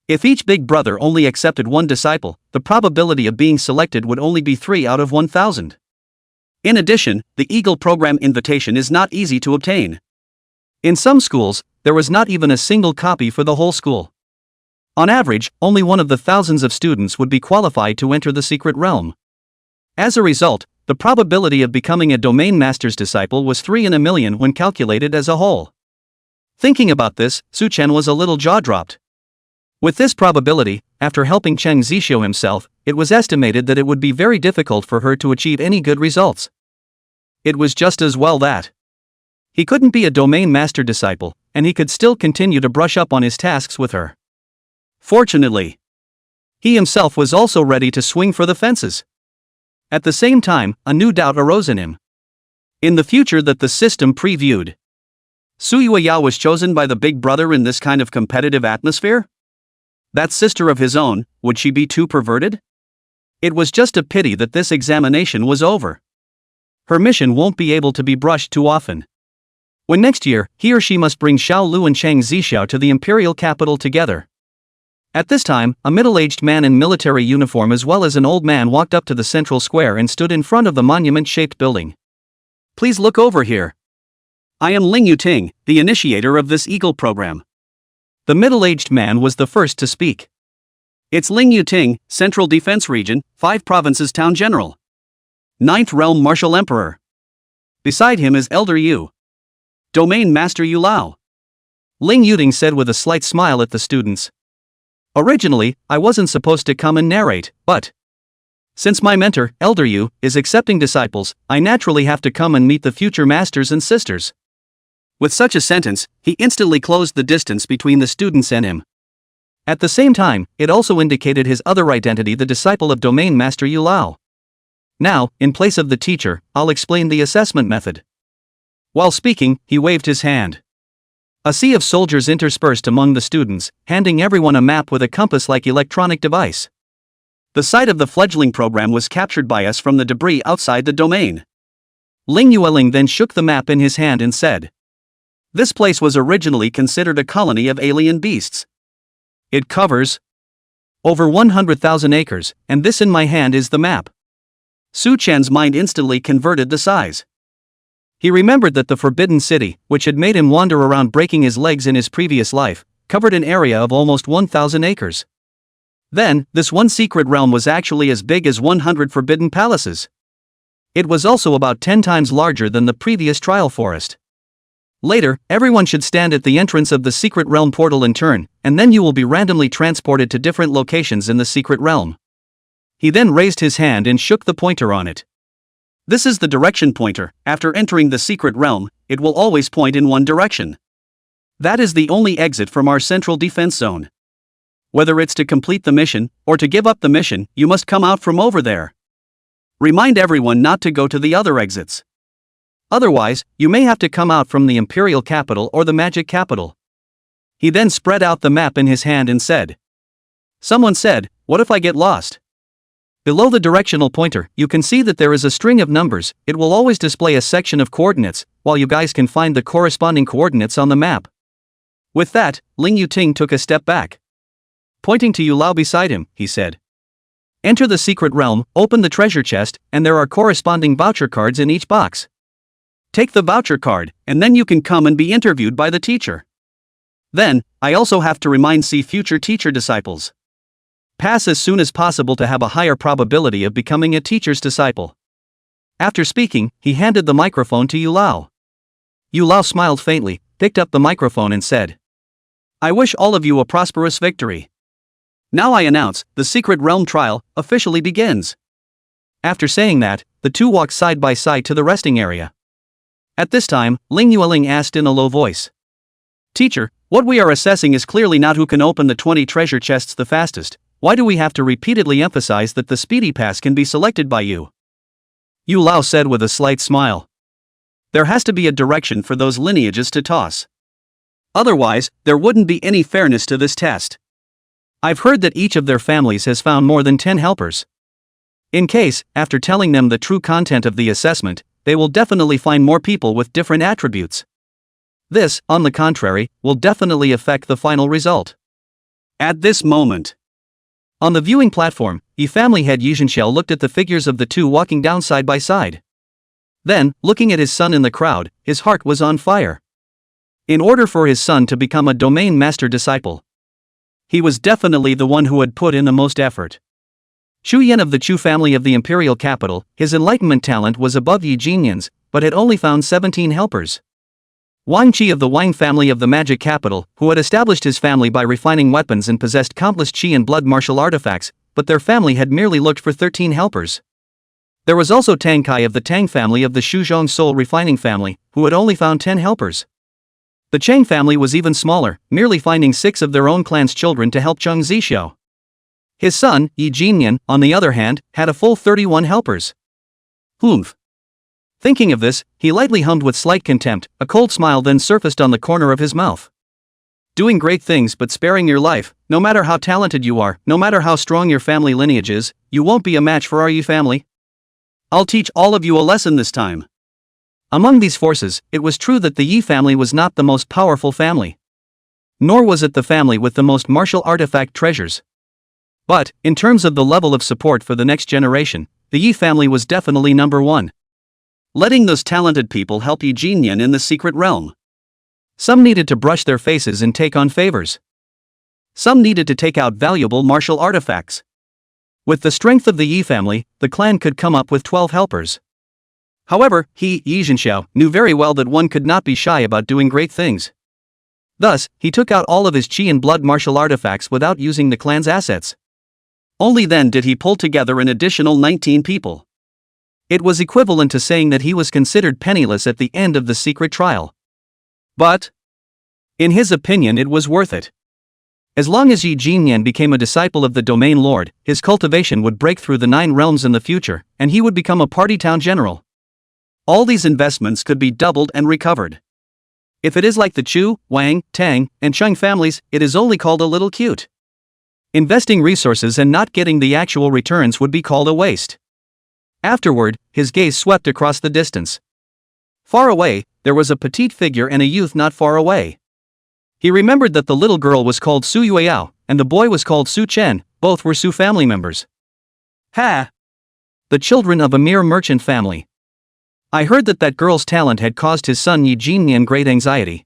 If each Big Brother only accepted 1 disciple, the probability of being selected would only be 3 out of 1,000. In addition, the Eagle program invitation is not easy to obtain. In some schools, there was not even a single copy for the whole school. On average, only one of the thousands of students would be qualified to enter the secret realm. As a result, the probability of becoming a domain master's disciple was 3 in a million when calculated as a whole. Thinking about this, Su Chen was a little jaw-dropped. With this probability, after helping Cheng Zixiao himself, it was estimated that it would be very difficult for her to achieve any good results. It was just as well that he couldn't be a domain master disciple, and he could still continue to brush up on his tasks with her. Fortunately, he himself was also ready to swing for the fences. At the same time, a new doubt arose in him. In the future that the system previewed, Su Yueyao was chosen by the Big Brother in this kind of competitive atmosphere? That sister of his own, would she be too perverted? It was just a pity that this examination was over. Her mission won't be able to be brushed too often. When next year, he or she must bring Xiao Lu and Cheng Zixiao to the imperial capital together. At this time, a middle-aged man in military uniform as well as an old man walked up to the central square and stood in front of the monument-shaped building. Please look over here. I am Reuniting, the initiator of this Eagle program. The middle-aged man was the first to speak. It's Reuniting, Central Defense Region, 5 Provinces Town General. Ninth Realm Martial Emperor. Beside him is Elder Yu. Domain Master Yu Lao. Ling Yuting said with a slight smile at the students. Originally, I wasn't supposed to come and narrate, but since my mentor, Elder Yu, is accepting disciples, I naturally have to come and meet the future masters and sisters. With such a sentence, he instantly closed the distance between the students and him. At the same time, it also indicated his other identity, the disciple of Domain Master Yu Lao. Now, in place of the teacher, I'll explain the assessment method. While speaking, he waved his hand. A sea of soldiers interspersed among the students, handing everyone a map with a compass-like electronic device. The site of the fledgling program was captured by us from the debris outside the domain. Ling Yueling then shook the map in his hand and said, "This place was originally considered a colony of alien beasts. It covers over 100,000 acres, and this in my hand is the map." Su Chen's mind instantly converted the size. He remembered that the Forbidden City, which had made him wander around breaking his legs in his previous life, covered an area of almost 1,000 acres. Then, this one secret realm was actually as big as 100 forbidden palaces. It was also about 10 times larger than the previous trial forest. Later, everyone should stand at the entrance of the secret realm portal in turn, and then you will be randomly transported to different locations in the secret realm. He then raised his hand and shook the pointer on it. This is the direction pointer. After entering the secret realm, it will always point in one direction. That is the only exit from our central defense zone. Whether it's to complete the mission, or to give up the mission, you must come out from over there. Remind everyone not to go to the other exits. Otherwise, you may have to come out from the Imperial Capital or the Magic Capital. He then spread out the map in his hand and said. Someone said, "What if I get lost?" Below the directional pointer, you can see that there is a string of numbers. It will always display a section of coordinates, while you guys can find the corresponding coordinates on the map. With that, Ling Yuting took a step back. Pointing to Yu Lao beside him, he said. Enter the secret realm, open the treasure chest, and there are corresponding voucher cards in each box. Take the voucher card, and then you can come and be interviewed by the teacher. Then, I also have to remind future teacher disciples. Pass as soon as possible to have a higher probability of becoming a teacher's disciple. After speaking, he handed the microphone to Yu Lao. Yu Lao smiled faintly, picked up the microphone and said, "I wish all of you a prosperous victory. Now I announce, the secret realm trial officially begins." After saying that, the two walked side by side to the resting area. At this time, Ling Yueling asked in a low voice. "Teacher, what we are assessing is clearly not who can open the 20 treasure chests the fastest. Why do we have to repeatedly emphasize that the speedy pass can be selected by you?" Yu Lao said with a slight smile. "There has to be a direction for those lineages to toss. Otherwise, there wouldn't be any fairness to this test. I've heard that each of their families has found more than 10 helpers. In case, after telling them the true content of the assessment, they will definitely find more people with different attributes. This, on the contrary, will definitely affect the final result." At this moment, on the viewing platform, Yi family head Xiao looked at the figures of the two walking down side by side. Then, looking at his son in the crowd, his heart was on fire. In order for his son to become a domain master disciple, he was definitely the one who had put in the most effort. Chu Yan of the Chu family of the Imperial Capital, his enlightenment talent was above Yi Jinyan's, but had only found 17 helpers. Wang Qi of the Wang family of the Magic Capital, who had established his family by refining weapons and possessed countless qi and blood martial artifacts, but their family had merely looked for 13 helpers. There was also Tang Kai of the Tang family of the Shuzhong soul refining family, who had only found 10 helpers. The Chang family was even smaller, merely finding 6 of their own clan's children to help Zheng Zixiao. His son, Yi Jinyan, on the other hand, had a full 31 helpers. Humph. Thinking of this, he lightly hummed with slight contempt. A cold smile then surfaced on the corner of his mouth. Doing great things but sparing your life, no matter how talented you are, no matter how strong your family lineage is, you won't be a match for our Yi family. I'll teach all of you a lesson this time. Among these forces, it was true that the Yi family was not the most powerful family. Nor was it the family with the most martial artifact treasures. But, in terms of the level of support for the next generation, the Yi family was definitely number one. Letting those talented people help Yi Jinyan in the secret realm. Some needed to brush their faces and take on favors. Some needed to take out valuable martial artifacts. With the strength of the Yi family, the clan could come up with 12 helpers. However, Yi Zhenxiao knew very well that one could not be shy about doing great things. Thus, he took out all of his qi and blood martial artifacts without using the clan's assets. Only then did he pull together an additional 19 people. It was equivalent to saying that he was considered penniless at the end of the secret trial. But, in his opinion, it was worth it. As long as Yi Jinyan became a disciple of the domain lord, his cultivation would break through the 9 realms in the future, and he would become a party town general. All these investments could be doubled and recovered. If it is like the Chu, Wang, Tang, and Cheng families, it is only called a little cute. Investing resources and not getting the actual returns would be called a waste. Afterward, his gaze swept across the distance. Far away, there was a petite figure and a youth not far away. He remembered that the little girl was called Su Yueyao, and the boy was called Su Chen, both were Su family members. Ha! The children of a mere merchant family. I heard that girl's talent had caused his son Yi Jinyan great anxiety.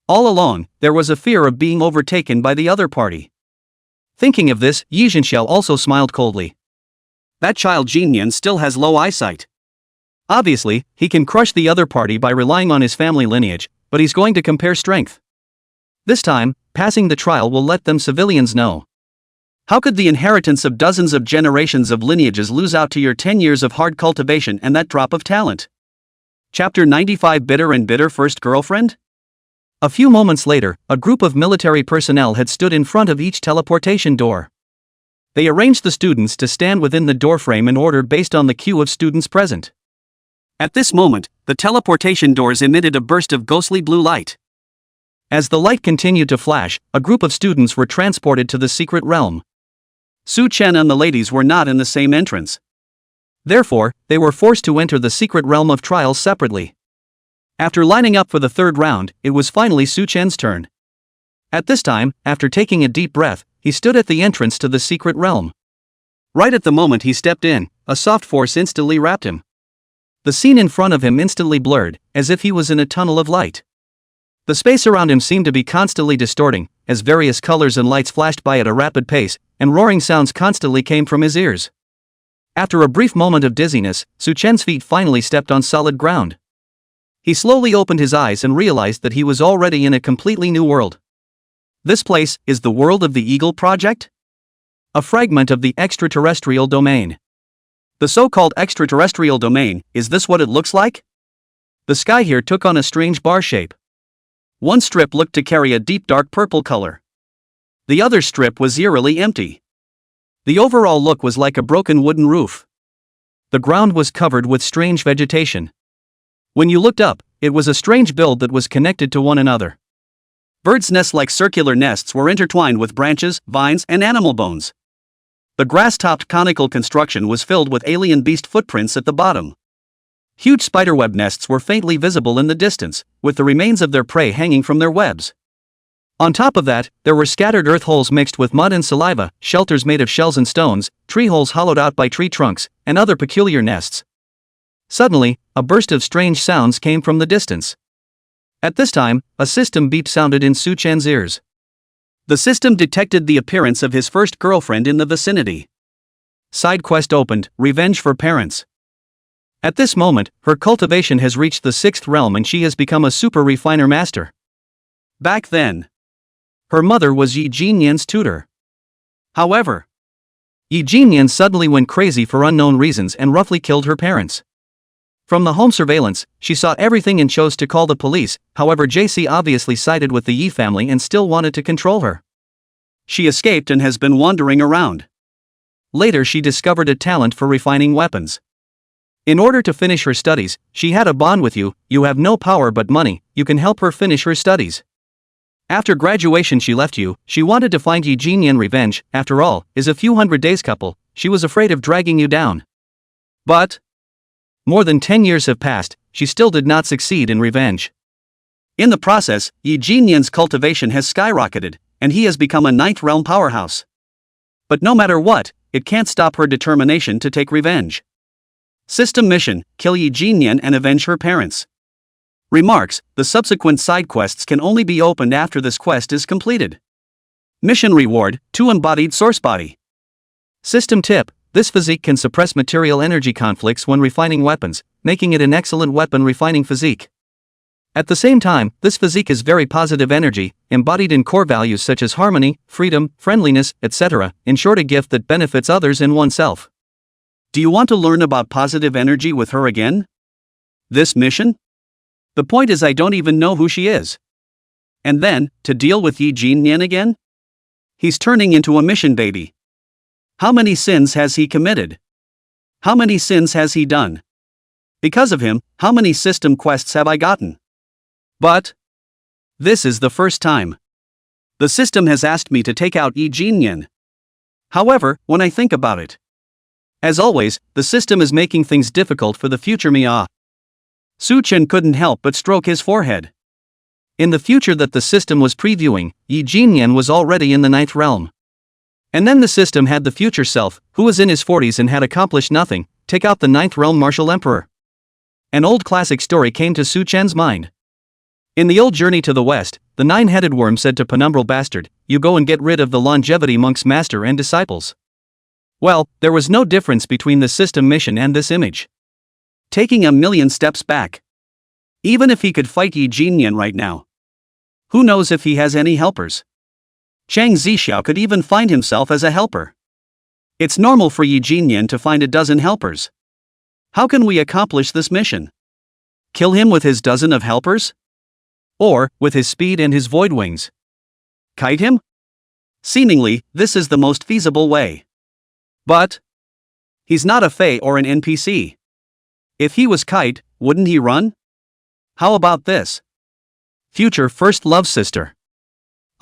All along, there was a fear of being overtaken by the other party. Thinking of this, Yi Zhenxiao also smiled coldly. That child Jinyan still has low eyesight. Obviously, he can crush the other party by relying on his family lineage, but he's going to compare strength. This time, passing the trial will let them civilians know. How could the inheritance of dozens of generations of lineages lose out to your 10 years of hard cultivation and that drop of talent? Chapter 95 Bitter and Bitter First Girlfriend? A few moments later, a group of military personnel had stood in front of each teleportation door. They arranged the students to stand within the doorframe in order based on the queue of students present. At this moment, the teleportation doors emitted a burst of ghostly blue light. As the light continued to flash, a group of students were transported to the secret realm. Su Chen and the ladies were not in the same entrance. Therefore, they were forced to enter the secret realm of trials separately. After lining up for the third round, it was finally Su Chen's turn. At this time, after taking a deep breath, he stood at the entrance to the secret realm. Right at the moment he stepped in, a soft force instantly wrapped him. The scene in front of him instantly blurred, as if he was in a tunnel of light. The space around him seemed to be constantly distorting, as various colors and lights flashed by at a rapid pace, and roaring sounds constantly came from his ears. After a brief moment of dizziness, Su Chen's feet finally stepped on solid ground. He slowly opened his eyes and realized that he was already in a completely new world. This place is the world of the Eagle Project? A fragment of the extraterrestrial domain. The so-called extraterrestrial domain, is this what it looks like? The sky here took on a strange bar shape. One strip looked to carry a deep dark purple color. The other strip was eerily empty. The overall look was like a broken wooden roof. The ground was covered with strange vegetation. When you looked up, it was a strange build that was connected to one another. Birds' nest-like circular nests were intertwined with branches, vines, and animal bones. The grass-topped conical construction was filled with alien beast footprints at the bottom. Huge spiderweb nests were faintly visible in the distance, with the remains of their prey hanging from their webs. On top of that, there were scattered earth holes mixed with mud and saliva, shelters made of shells and stones, tree holes hollowed out by tree trunks, and other peculiar nests. Suddenly, a burst of strange sounds came from the distance. At this time, a system beep sounded in Su Chen's ears. The system detected the appearance of his first girlfriend in the vicinity. Side quest opened, Revenge for Parents. At this moment, her cultivation has reached the 6th realm and she has become a super refiner master. Back then, her mother was Yi Jinyan's tutor. However, Yi Jinyan suddenly went crazy for unknown reasons and roughly killed her parents. From the home surveillance, she saw everything and chose to call the police. However, JC obviously sided with the Yi family and still wanted to control her. She escaped and has been wandering around. Later she discovered a talent for refining weapons. In order to finish her studies, she had a bond with you. You have no power but money, you can help her finish her studies. After graduation she left you. She wanted to find Yi Jinyan. Revenge, after all, is a few hundred days couple. She was afraid of dragging you down. But more than 10 years have passed, she still did not succeed in revenge. In the process, Yi Jinyan's cultivation has skyrocketed, and he has become a 9th realm powerhouse. But no matter what, it can't stop her determination to take revenge. System mission: kill Yi Jinyan and avenge her parents. Remarks: the subsequent side quests can only be opened after this quest is completed. Mission reward: 2 embodied source body. System tip: this physique can suppress material energy conflicts when refining weapons, making it an excellent weapon refining physique. At the same time, this physique is very positive energy, embodied in core values such as harmony, freedom, friendliness, etc., in short, a gift that benefits others and oneself. Do you want to learn about positive energy with her again? This mission? The point is, I don't even know who she is. And then, to deal with Yi Jinyan again? He's turning into a mission baby. How many sins has he committed? How many sins has he done? Because of him, how many system quests have I gotten? But this is the first time the system has asked me to take out Yi Jinyan. However, when I think about it, as always, the system is making things difficult for the future me. Su Chen couldn't help but stroke his forehead. In the future that the system was previewing, Yi Jinyan was already in the 9th realm. And then the system had the future self, who was in his 40s and had accomplished nothing, take out the 9th realm martial emperor. An old classic story came to Su Chen's mind. In the old Journey to the West, the 9-headed worm said to Penumbral Bastard, "You go and get rid of the longevity monk's master and disciples." Well, there was no difference between the system mission and this image. Taking a million steps back. Even if he could fight Yi Jinyan right now, who knows if he has any helpers? Chang Zixiao could even find himself as a helper. It's normal for Yi Jinyan to find a dozen helpers. How can we accomplish this mission? Kill him with his dozen of helpers? Or, with his speed and his void wings? Kite him? Seemingly, this is the most feasible way. But he's not a Fae or an NPC. If he was Kite, wouldn't he run? How about this? Future first love sister.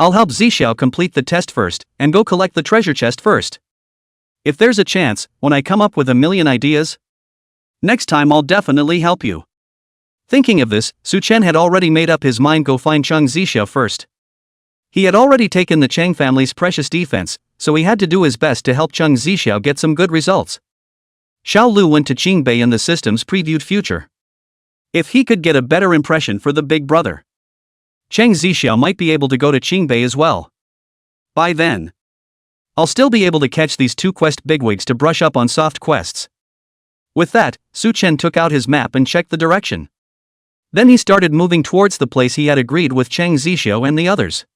I'll help Zixiao complete the test first, and go collect the treasure chest first. If there's a chance, when I come up with a million ideas, next time I'll definitely help you. Thinking of this, Su Chen had already made up his mind go find Chang Zixiao first. He had already taken the Chang family's precious defense, so he had to do his best to help Chang Zixiao get some good results. Xiao Lu went to Qingbei in the system's previewed future. If he could get a better impression for the big brother, Chang Zixiao might be able to go to Qingbei as well. By then, I'll still be able to catch these two quest bigwigs to brush up on soft quests. With that, Su Chen took out his map and checked the direction. Then he started moving towards the place he had agreed with Chang Zixiao and the others.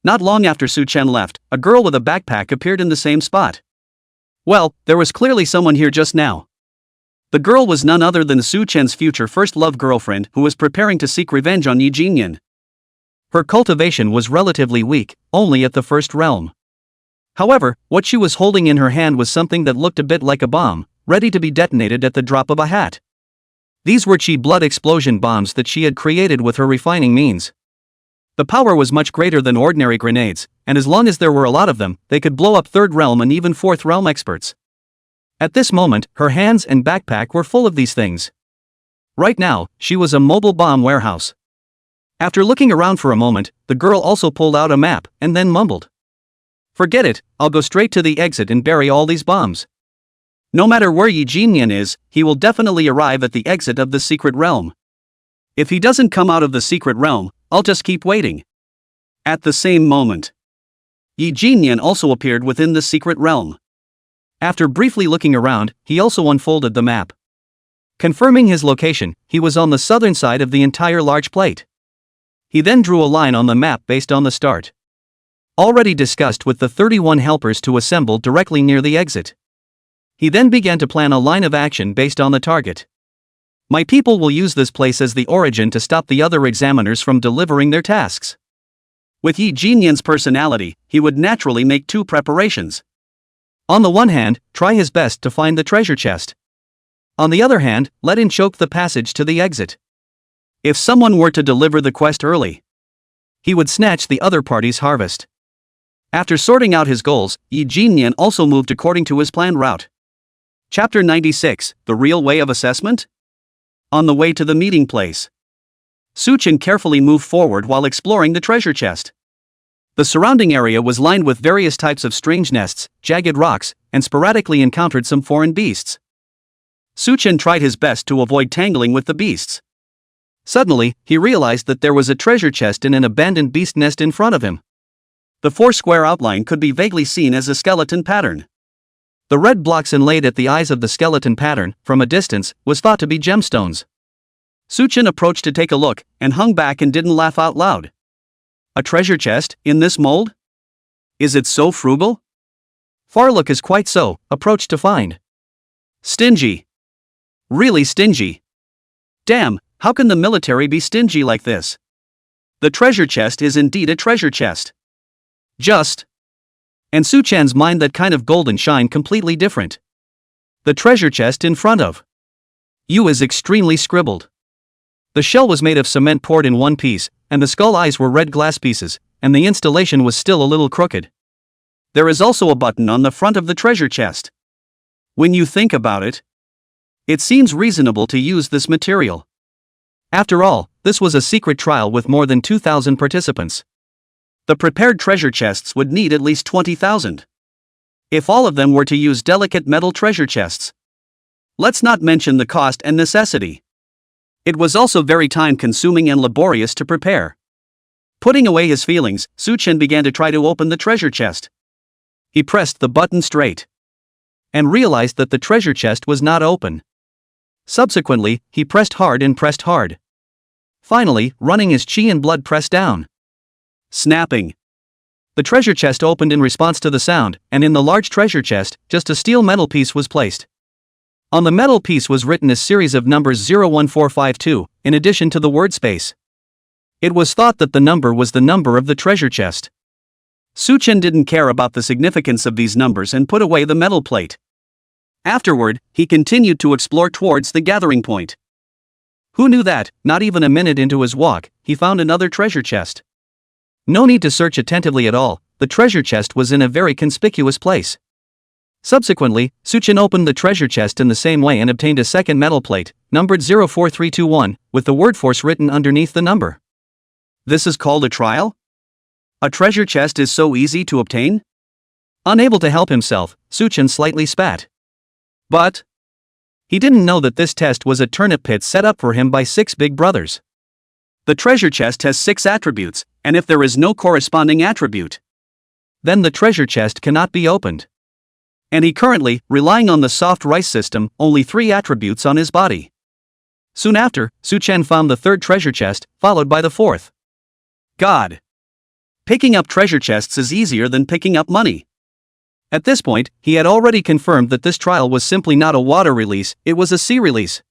Not long after Su Chen left, a girl with a backpack appeared in the same spot. Well, there was clearly someone here just now. The girl was none other than Su Chen's future first love girlfriend who was preparing to seek revenge on Yi Jinyan. Her cultivation was relatively weak, only at the 1st realm. However, what she was holding in her hand was something that looked a bit like a bomb, ready to be detonated at the drop of a hat. These were chi blood explosion bombs that she had created with her refining means. The power was much greater than ordinary grenades, and as long as there were a lot of them, they could blow up 3rd realm and even 4th realm experts. At this moment, her hands and backpack were full of these things. Right now, she was a mobile bomb warehouse. After looking around for a moment, the girl also pulled out a map, and then mumbled, "Forget it, I'll go straight to the exit and bury all these bombs. No matter where Yi Jinyan is, he will definitely arrive at the exit of the secret realm. If he doesn't come out of the secret realm, I'll just keep waiting." At the same moment, Yi Jinyan also appeared within the secret realm. After briefly looking around, he also unfolded the map. Confirming his location, he was on the southern side of the entire large plate. He then drew a line on the map based on the start. Already discussed with the 31 helpers to assemble directly near the exit. He then began to plan a line of action based on the target. My people will use this place as the origin to stop the other examiners from delivering their tasks. With Yi Jinyan's personality, he would naturally make two preparations. On the one hand, try his best to find the treasure chest. On the other hand, let him choke the passage to the exit. If someone were to deliver the quest early, he would snatch the other party's harvest. After sorting out his goals, Yi Jinyan also moved according to his planned route. Chapter 96, The Real Way of Assessment? On the way to the meeting place, Su Chen carefully moved forward while exploring the treasure chest. The surrounding area was lined with various types of strange nests, jagged rocks, and sporadically encountered some foreign beasts. Su Chen tried his best to avoid tangling with the beasts. Suddenly, he realized that there was a treasure chest in an abandoned beast nest in front of him. The four-square outline could be vaguely seen as a skeleton pattern. The red blocks inlaid at the eyes of the skeleton pattern, from a distance, was thought to be gemstones. Su-chan approached to take a look, and hung back and didn't laugh out loud. A treasure chest, in this mold? Is it so frugal? Farlook is quite so, approached to find. Stingy. Really stingy. Damn, how can the military be stingy like this? The treasure chest is indeed a treasure chest. Just. And Su-chan's mind that kind of golden shine completely different. The treasure chest in front of you is extremely scribbled. The shell was made of cement poured in one piece, and the skull eyes were red glass pieces, and the installation was still a little crooked. There is also a button on the front of the treasure chest. When you think about it, it seems reasonable to use this material. After all, this was a secret trial with more than 2,000 participants. The prepared treasure chests would need at least 20,000. If all of them were to use delicate metal treasure chests. Let's not mention the cost and necessity. It was also very time-consuming and laborious to prepare. Putting away his feelings, Su-chan began to try to open the treasure chest. He pressed the button straight and realized that the treasure chest was not open. Subsequently, he pressed hard and pressed hard. Finally, running his chi and blood pressed down. Snapping. The treasure chest opened in response to the sound, and in the large treasure chest, just a steel metal piece was placed. On the metal piece was written a series of numbers 01452, in addition to the word space. It was thought that the number was the number of the treasure chest. Su-chan didn't care about the significance of these numbers and put away the metal plate. Afterward, he continued to explore towards the gathering point. Who knew that, not even a minute into his walk, he found another treasure chest. No need to search attentively at all, the treasure chest was in a very conspicuous place. Subsequently, Su-chan opened the treasure chest in the same way and obtained a second metal plate, numbered 04321, with the word force written underneath the number. This is called a trial? A treasure chest is so easy to obtain? Unable to help himself, Su-chan slightly spat. But he didn't know that this test was a turnip pit set up for him by 6 big brothers. The treasure chest has 6 attributes, and if there is no corresponding attribute, then the treasure chest cannot be opened. And he currently, relying on the soft rice system, only 3 attributes on his body. Soon after, Su-chan found the 3rd treasure chest, followed by the 4th. God! Picking up treasure chests is easier than picking up money. At this point, he had already confirmed that this trial was simply not a water release, it was a sea release.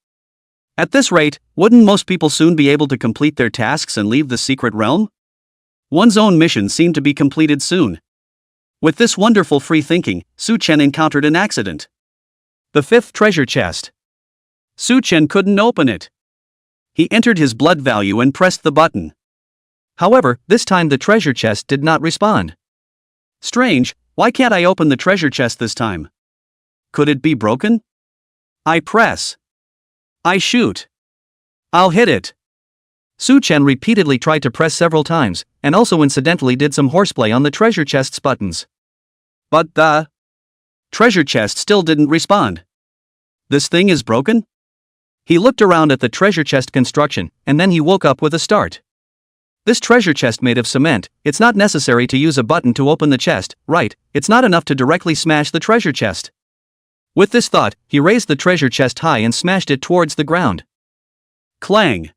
At this rate, wouldn't most people soon be able to complete their tasks and leave the secret realm? One's own mission seemed to be completed soon. With this wonderful free thinking, Su-chan encountered an accident. The 5th treasure chest. Su-chan couldn't open it. He entered his blood value and pressed the button. However, this time the treasure chest did not respond. Strange, why can't I open the treasure chest this time? Could it be broken? I press. I shoot. I'll hit it. Su-chan repeatedly tried to press several times, and also incidentally did some horseplay on the treasure chest's buttons. But the treasure chest still didn't respond. This thing is broken? He looked around at the treasure chest construction, and then he woke up with a start. This treasure chest made of cement, it's not necessary to use a button to open the chest, right? It's not enough to directly smash the treasure chest. With this thought, he raised the treasure chest high and smashed it towards the ground. Clang!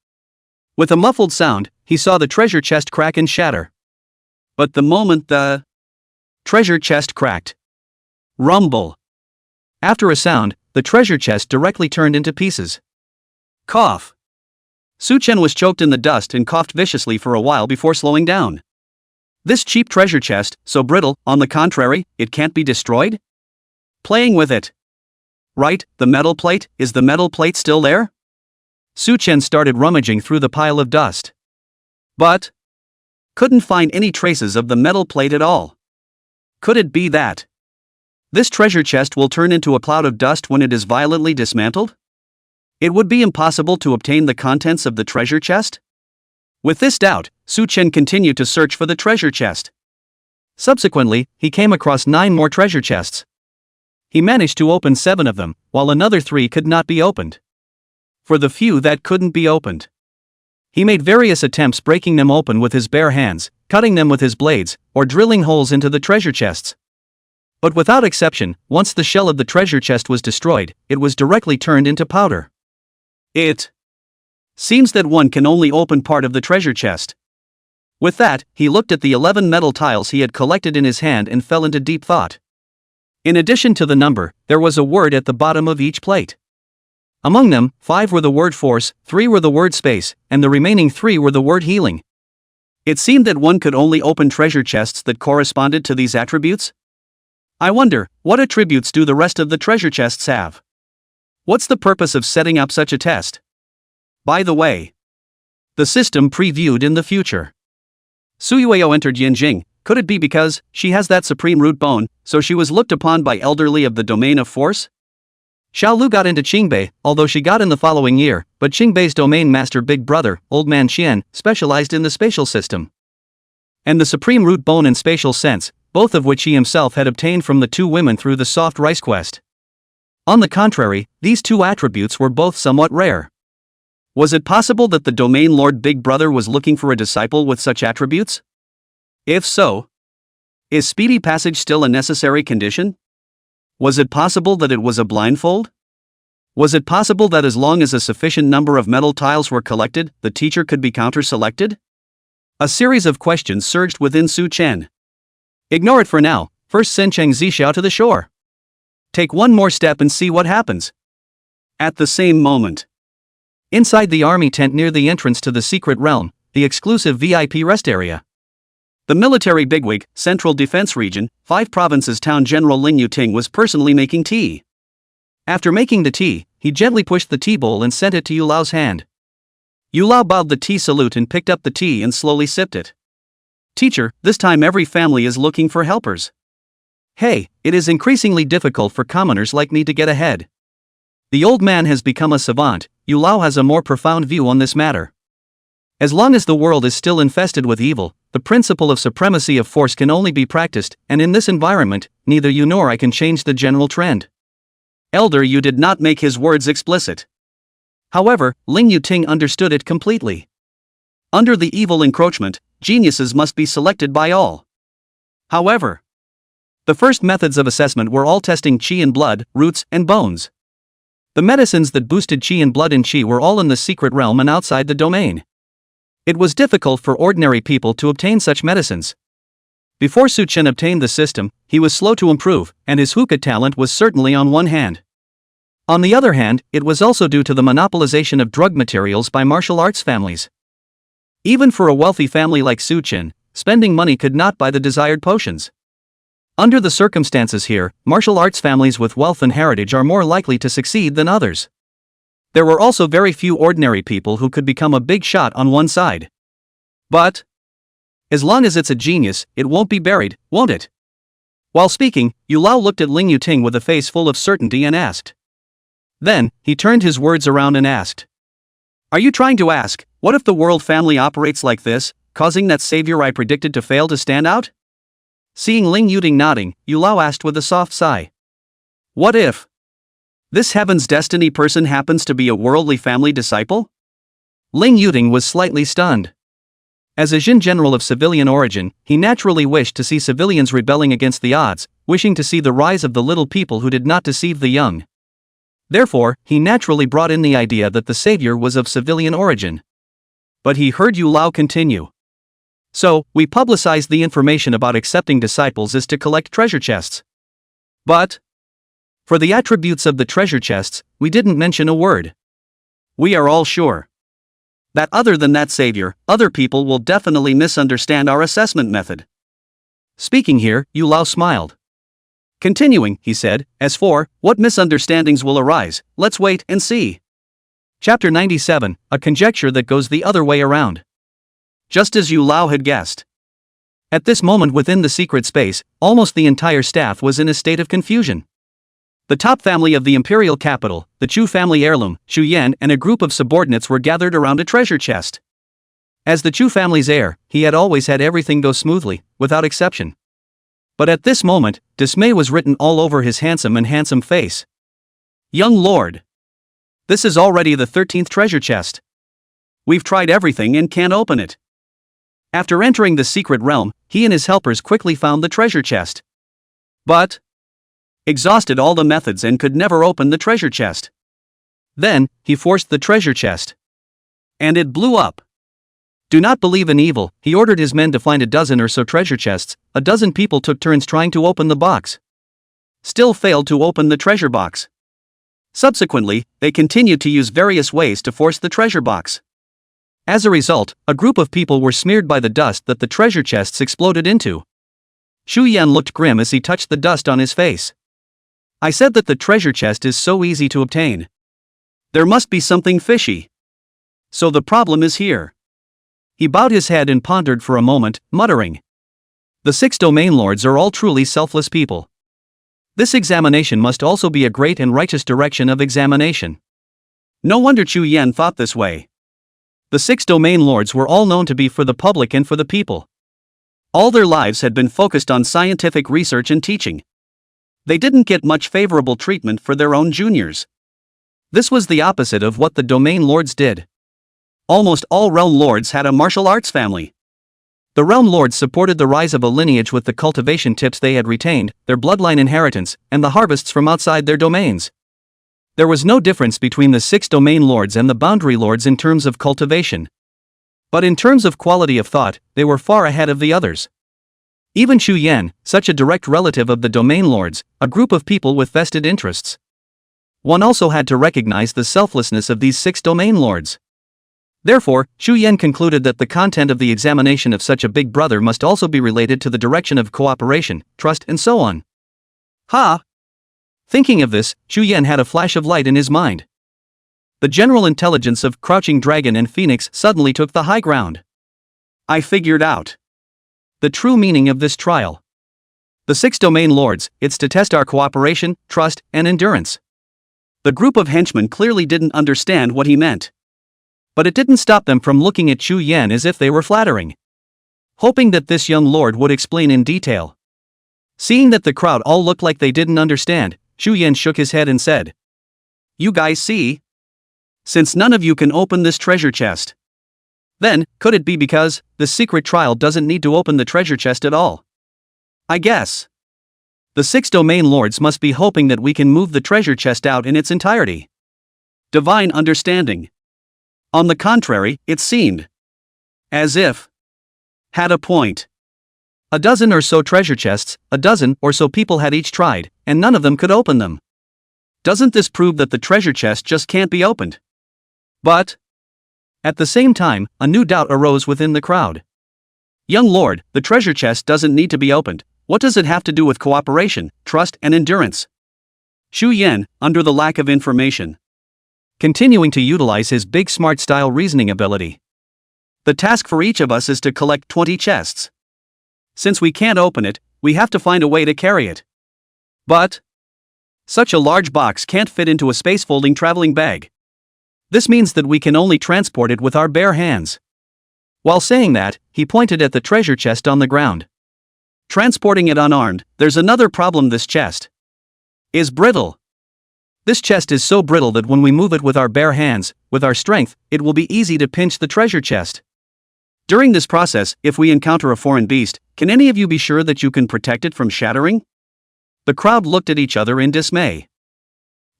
With a muffled sound, he saw the treasure chest crack and shatter. But the moment the treasure chest cracked, rumble. After a sound, the treasure chest directly turned into pieces. Cough. Su-chan was choked in the dust and coughed viciously for a while before slowing down. This cheap treasure chest, so brittle, on the contrary, it can't be destroyed? Playing with it. Right, the metal plate, is the metal plate still there? Su-chan started rummaging through the pile of dust. But couldn't find any traces of the metal plate at all. Could it be that this treasure chest will turn into a cloud of dust when it is violently dismantled? It would be impossible to obtain the contents of the treasure chest? With this doubt, Su-chan continued to search for the treasure chest. Subsequently, he came across 9 more treasure chests. He managed to open 7 of them, while another 3 could not be opened. For the few that couldn't be opened, he made various attempts breaking them open with his bare hands, cutting them with his blades, or drilling holes into the treasure chests. But without exception, once the shell of the treasure chest was destroyed, it was directly turned into powder. It seems that one can only open part of the treasure chest. With that, he looked at the 11 metal tiles he had collected in his hand and fell into deep thought. In addition to the number, there was a word at the bottom of each plate. Among them, 5 were the word force, 3 were the word space, and the remaining 3 were the word healing. It seemed that one could only open treasure chests that corresponded to these attributes. I wonder, what attributes do the rest of the treasure chests have? What's the purpose of setting up such a test? By the way, the system previewed in the future. Su Yueyao entered Yinjing. Could it be because she has that supreme root bone, so she was looked upon by elderly of the domain of force? Xiao Lu got into Qingbei, although she got in the following year, but Qingbei's domain master big brother, Old Man Qian, specialized in the spatial system. And the supreme root bone and spatial sense, both of which he himself had obtained from the 2 women through the soft rice quest. On the contrary, these 2 attributes were both somewhat rare. Was it possible that the domain lord big brother was looking for a disciple with such attributes? If so, is speedy passage still a necessary condition? Was it possible that it was a blindfold? Was it possible that as long as a sufficient number of metal tiles were collected, the teacher could be counter-selected? A series of questions surged within Su Chen. Ignore it for now, first send Cheng Zixiao to the shore. Take one more step and see what happens. At the same moment, inside the army tent near the entrance to the secret realm, the exclusive VIP rest area, the military bigwig, Central Defense Region, 5 Provinces Town General Ling Yuting was personally making tea. After making the tea, he gently pushed the tea bowl and sent it to Yu Lao's hand. Yu Lao bowed the tea salute and picked up the tea and slowly sipped it. Teacher, this time every family is looking for helpers. Hey, it is increasingly difficult for commoners like me to get ahead. The old man has become a savant. Yu Lao has a more profound view on this matter. As long as the world is still infested with evil, the principle of supremacy of force can only be practiced, and in this environment, neither you nor I can change the general trend. Elder Yu did not make his words explicit. However, Ling Yuting understood it completely. Under the evil encroachment, geniuses must be selected by all. However, the first methods of assessment were all testing qi in blood, roots, and bones. The medicines that boosted qi in blood and qi were all in the secret realm and outside the domain. It was difficult for ordinary people to obtain such medicines. Before Su Chen obtained the system, he was slow to improve, and his hookah talent was certainly on one hand. On the other hand, it was also due to the monopolization of drug materials by martial arts families. Even for a wealthy family like Su Chen, spending money could not buy the desired potions. Under the circumstances here, martial arts families with wealth and heritage are more likely to succeed than others. There were also very few ordinary people who could become a big shot on one side. But as long as it's a genius, it won't be buried, won't it? While speaking, Yu Lao looked at Ling Yuting with a face full of certainty and asked. Then, he turned his words around and asked. Are you trying to ask, what if the world family operates like this, causing that savior I predicted to fail to stand out? Seeing Ling Yuting nodding, Yu Lao asked with a soft sigh. What if this heaven's destiny person happens to be a worldly family disciple? Ling Yuting was slightly stunned. As a Jin general of civilian origin, he naturally wished to see civilians rebelling against the odds, wishing to see the rise of the little people who did not deceive the young. Therefore, he naturally brought in the idea that the savior was of civilian origin. But he heard Yu Lao continue. So, we publicized the information about accepting disciples is to collect treasure chests. But for the attributes of the treasure chests, we didn't mention a word. We are all sure that other than that savior, other people will definitely misunderstand our assessment method. Speaking here, Yu Lao smiled. Continuing, he said, as for what misunderstandings will arise, let's wait and see. Chapter 97, a conjecture that goes the other way around. Just as Yu Lao had guessed. At this moment within the secret space, almost the entire staff was in a state of confusion. The top family of the imperial capital, the Chu family heirloom, Xu Yan, and a group of subordinates were gathered around a treasure chest. As the Chu family's heir, he had always had everything go smoothly, without exception. But at this moment, dismay was written all over his handsome face. Young lord, this is already the 13th treasure chest. We've tried everything and can't open it. After entering the secret realm, he and his helpers quickly found the treasure chest. But exhausted all the methods and could never open the treasure chest. Then, he forced the treasure chest. And it blew up. Do not believe in evil, he ordered his men to find a dozen or so treasure chests. A dozen people took turns trying to open the box. Still failed to open the treasure box. Subsequently, they continued to use various ways to force the treasure box. As a result, a group of people were smeared by the dust that the treasure chests exploded into. Xu Yan looked grim as he touched the dust on his face. I said that the treasure chest is so easy to obtain. There must be something fishy. So the problem is here. He bowed his head and pondered for a moment, muttering. The 6 domain lords are all truly selfless people. This examination must also be a great and righteous direction of examination. No wonder Chu Yan thought this way. The 6 domain lords were all known to be for the public and for the people. All their lives had been focused on scientific research and teaching. They didn't get much favorable treatment for their own juniors. This was the opposite of what the domain lords did. Almost all realm lords had a martial arts family. The realm lords supported the rise of a lineage with the cultivation tips they had retained, their bloodline inheritance, and the harvests from outside their domains. There was no difference between the 6 domain lords and the boundary lords in terms of cultivation. But in terms of quality of thought, they were far ahead of the others. Even Xu Yan, such a direct relative of the domain lords, a group of people with vested interests. One also had to recognize the selflessness of these 6 domain lords. Therefore, Xu Yan concluded that the content of the examination of such a big brother must also be related to the direction of cooperation, trust, and so on. Ha! Thinking of this, Xu Yan had a flash of light in his mind. The general intelligence of Crouching Dragon and Phoenix suddenly took the high ground. I figured out the true meaning of this trial. The 6 domain lords, it's to test our cooperation, trust, and endurance. The group of henchmen clearly didn't understand what he meant. But it didn't stop them from looking at Xu Yan as if they were flattering. Hoping that this young lord would explain in detail. Seeing that the crowd all looked like they didn't understand, Xu Yan shook his head and said, You guys see? Since none of you can open this treasure chest. Then, could it be because the secret trial doesn't need to open the treasure chest at all? I guess. The 6 domain lords must be hoping that we can move the treasure chest out in its entirety. Divine understanding. On the contrary, it seemed as if had a point. A dozen or so treasure chests, a dozen or so people had each tried, and none of them could open them. Doesn't this prove that the treasure chest just can't be opened? But at the same time, a new doubt arose within the crowd. Young lord, the treasure chest doesn't need to be opened. What does it have to do with cooperation, trust, and endurance? Xu Yan, under the lack of information, continuing to utilize his big smart style reasoning ability. The task for each of us is to collect 20 chests. Since we can't open it, we have to find a way to carry it. But such a large box can't fit into a space-folding traveling bag. This means that we can only transport it with our bare hands. While saying that, he pointed at the treasure chest on the ground. Transporting it unarmed, there's another problem. This chest is brittle. This chest is so brittle that when we move it with our bare hands, with our strength, it will be easy to pinch the treasure chest. During this process, if we encounter a foreign beast, can any of you be sure that you can protect it from shattering? The crowd looked at each other in dismay.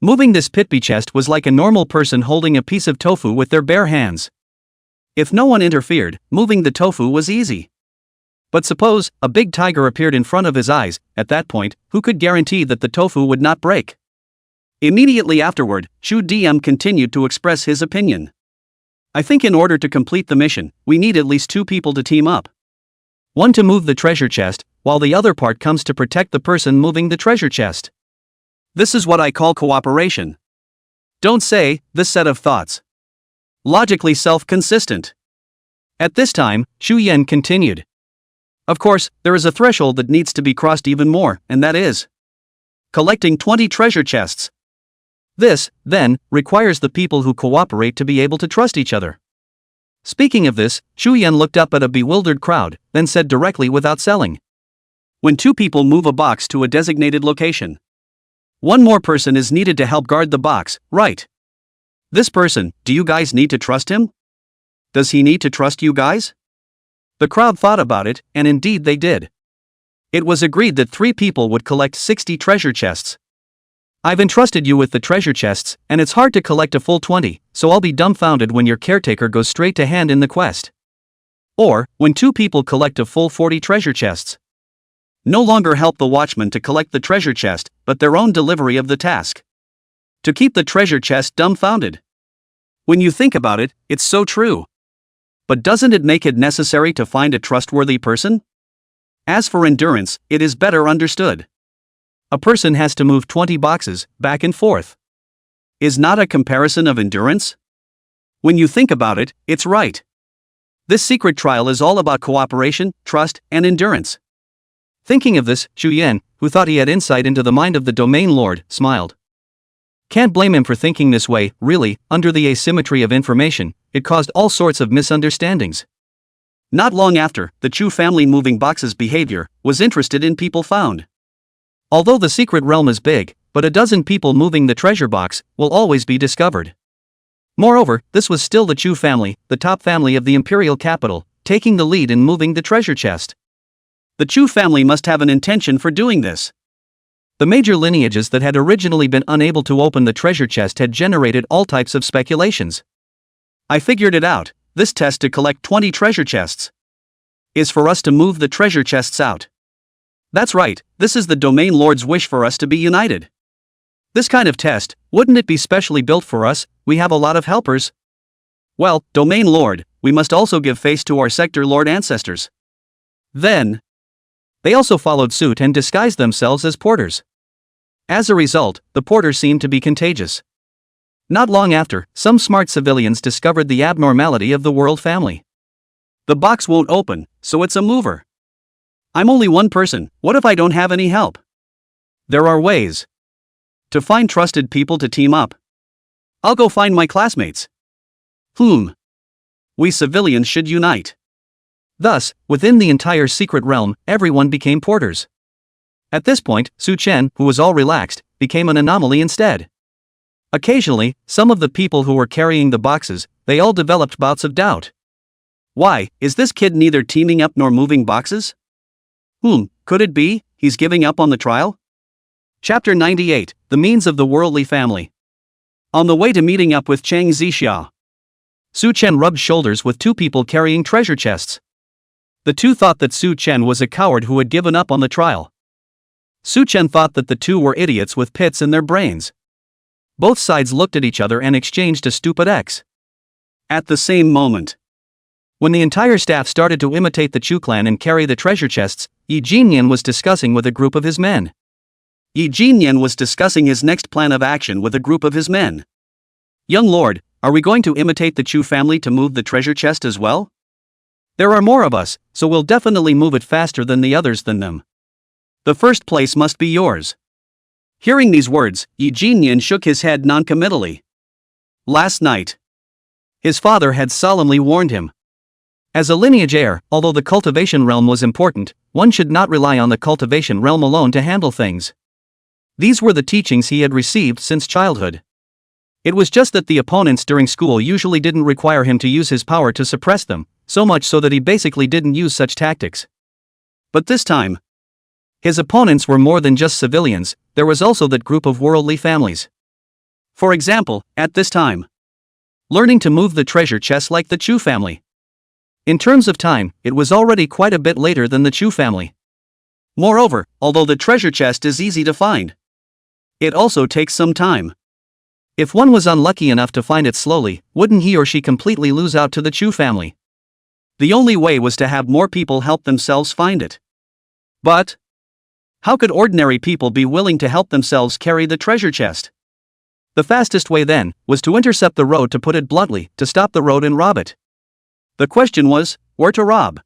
Moving this pitby chest was like a normal person holding a piece of tofu with their bare hands. If no one interfered, moving the tofu was easy. But suppose a big tiger appeared in front of his eyes. At that point, who could guarantee that the tofu would not break? Immediately afterward, Xu DM continued to express his opinion. I think in order to complete the mission, we need at least 2 people to team up. One to move the treasure chest, while the other part comes to protect the person moving the treasure chest. This is what I call cooperation. Don't say, this set of thoughts. Logically self-consistent. At this time, Xu Yan continued. Of course, there is a threshold that needs to be crossed even more, and that is collecting 20 treasure chests. This, then, requires the people who cooperate to be able to trust each other. Speaking of this, Xu Yan looked up at a bewildered crowd, then said directly without selling. When 2 people move a box to a designated location, 1 more person is needed to help guard the box, right? This person, do you guys need to trust him? Does he need to trust you guys? The crowd thought about it, and indeed they did. It was agreed that 3 people would collect 60 treasure chests. I've entrusted you with the treasure chests, and it's hard to collect a full 20, so I'll be dumbfounded when your caretaker goes straight to hand in the quest. Or, when 2 people collect a full 40 treasure chests. No longer help the watchman to collect the treasure chest, but their own delivery of the task. To keep the treasure chest dumbfounded. When you think about it, it's so true. But doesn't it make it necessary to find a trustworthy person? As for endurance, it is better understood. A person has to move 20 boxes, back and forth. Is not a comparison of endurance? When you think about it, it's right. This secret trial is all about cooperation, trust, and endurance. Thinking of this, Xu Yan, who thought he had insight into the mind of the domain lord, smiled. Can't blame him for thinking this way, really. Under the asymmetry of information, it caused all sorts of misunderstandings. Not long after, the Chu family moving boxes behavior was interested in people found. Although the secret realm is big, but a dozen people moving the treasure box will always be discovered. Moreover, this was still the Chu family, the top family of the imperial capital, taking the lead in moving the treasure chest. The Chu family must have an intention for doing this. The major lineages that had originally been unable to open the treasure chest had generated all types of speculations. I figured it out. This test to collect 20 treasure chests is for us to move the treasure chests out. That's right, this is the domain lord's wish for us to be united. This kind of test, wouldn't it be specially built for us? We have a lot of helpers. Well, domain lord, we must also give face to our sector lord ancestors. Then, they also followed suit and disguised themselves as porters. As a result, the porters seemed to be contagious. Not long after, some smart civilians discovered the abnormality of the world family. The box won't open, so it's a mover. I'm only one person, what if I don't have any help? There are ways to find trusted people to team up. I'll go find my classmates. We civilians should unite. Thus, within the entire secret realm, everyone became porters. At this point, Su Chen, who was all relaxed, became an anomaly instead. Occasionally, some of the people who were carrying the boxes, they all developed bouts of doubt. Why, is this kid neither teaming up nor moving boxes? Could it be, he's giving up on the trial? Chapter 98, The Means of the Worldly Family. On the way to meeting up with Chang Zixiao, Su Chen rubbed shoulders with 2 people carrying treasure chests. The 2 thought that Su Chen was a coward who had given up on the trial. Su Chen thought that the 2 were idiots with pits in their brains. Both sides looked at each other and exchanged a stupid X. At the same moment, when the entire staff started to imitate the Chu clan and carry the treasure chests, Yi Jinyan was discussing with a group of his men. Yi Jinyan was discussing his next plan of action with a group of his men. Young lord, are we going to imitate the Chu family to move the treasure chest as well? There are more of us, so we'll definitely move it faster than the others than them. The first place must be yours. Hearing these words, Yi Jinyan shook his head noncommittally. Last night, his father had solemnly warned him. As a lineage heir, although the cultivation realm was important, one should not rely on the cultivation realm alone to handle things. These were the teachings he had received since childhood. It was just that the opponents during school usually didn't require him to use his power to suppress them, so much so that he basically didn't use such tactics. But this time, his opponents were more than just civilians, there was also that group of worldly families. For example, at this time, learning to move the treasure chest like the Chu family. In terms of time, it was already quite a bit later than the Chu family. Moreover, although the treasure chest is easy to find, it also takes some time. If one was unlucky enough to find it slowly, wouldn't he or she completely lose out to the Chu family? The only way was to have more people help themselves find it. But how could ordinary people be willing to help themselves carry the treasure chest? The fastest way then was to intercept the road, to put it bluntly, to stop the road and rob it. The question was, where to rob?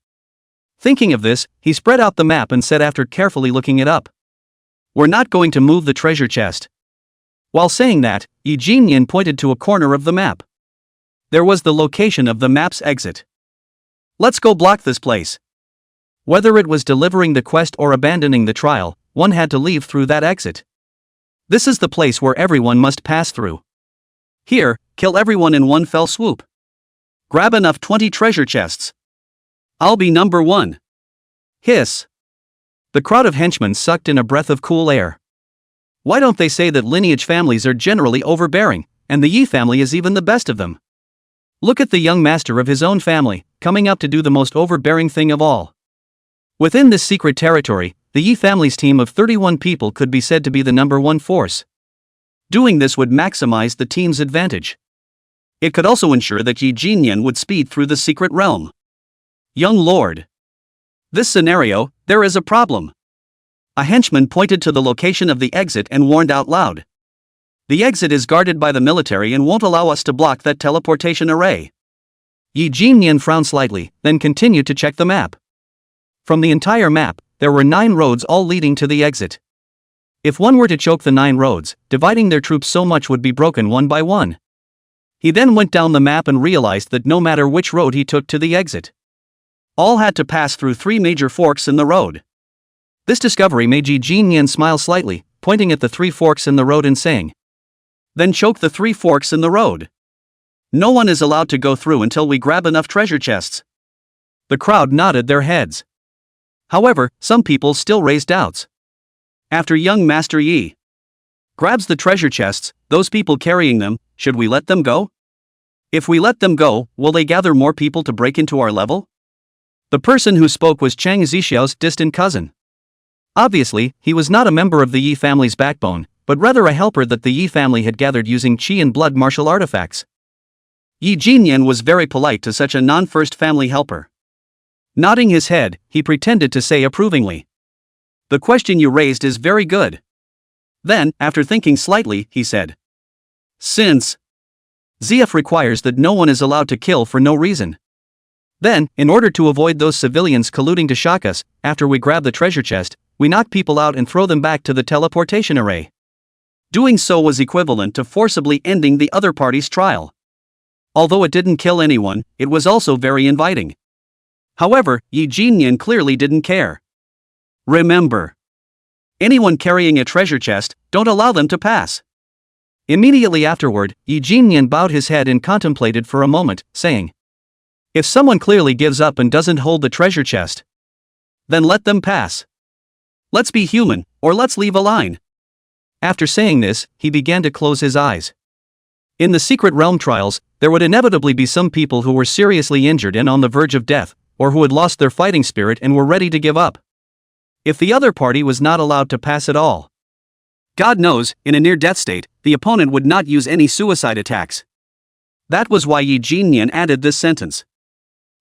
Thinking of this, he spread out the map and said after carefully looking it up, "We're not going to move the treasure chest." While saying that, Yi Jinyan pointed to a corner of the map. There was the location of the map's exit. Let's go block this place. Whether it was delivering the quest or abandoning the trial, one had to leave through that exit. This is the place where everyone must pass through. Here, kill everyone in one fell swoop. Grab enough 20 treasure chests. I'll be number 1. Hiss. The crowd of henchmen sucked in a breath of cool air. Why don't they say that lineage families are generally overbearing, and the Yi family is even the best of them? Look at the young master of his own family, coming up to do the most overbearing thing of all. Within this secret territory, the Yi family's team of 31 people could be said to be the number one force. Doing this would maximize the team's advantage. It could also ensure that Yi Jinyan would speed through the secret realm. Young lord. This scenario, there is a problem. A henchman pointed to the location of the exit and warned out loud. The exit is guarded by the military and won't allow us to block that teleportation array. Yi Jinyan frowned slightly, then continued to check the map. From the entire map, there were 9 roads all leading to the exit. If one were to choke the 9 roads, dividing their troops so much would be broken one by one. He then went down the map and realized that no matter which road he took to the exit, all had to pass through 3 major forks in the road. This discovery made Yi Jinyan smile slightly, pointing at the 3 forks in the road and saying, "Then choke the 3 forks in the road. No one is allowed to go through until we grab enough treasure chests." The crowd nodded their heads. However, some people still raised doubts. After young Master Yi grabs the treasure chests, those people carrying them, should we let them go? If we let them go, will they gather more people to break into our level? The person who spoke was Chang Zixiao's distant cousin. Obviously, he was not a member of the Yi family's backbone, but rather a helper that the Yi family had gathered using qi and blood martial artifacts. Yi Jinyan was very polite to such a non-first family helper. Nodding his head, he pretended to say approvingly, "The question you raised is very good." Then, after thinking slightly, he said, "Since ZF requires that no one is allowed to kill for no reason, then, in order to avoid those civilians colluding to shock us, after we grab the treasure chest, we knock people out and throw them back to the teleportation array." Doing so was equivalent to forcibly ending the other party's trial. Although it didn't kill anyone, it was also very inviting. However, Yi Jinyan clearly didn't care. Remember, anyone carrying a treasure chest, don't allow them to pass. Immediately afterward, Yi Jinyan bowed his head and contemplated for a moment, saying, "If someone clearly gives up and doesn't hold the treasure chest, then let them pass. Let's be human, or let's leave a line." After saying this, he began to close his eyes. In the secret realm trials, there would inevitably be some people who were seriously injured and on the verge of death, or who had lost their fighting spirit and were ready to give up. If the other party was not allowed to pass at all, God knows, in a near-death state, the opponent would not use any suicide attacks. That was why Yi Jinyan added this sentence.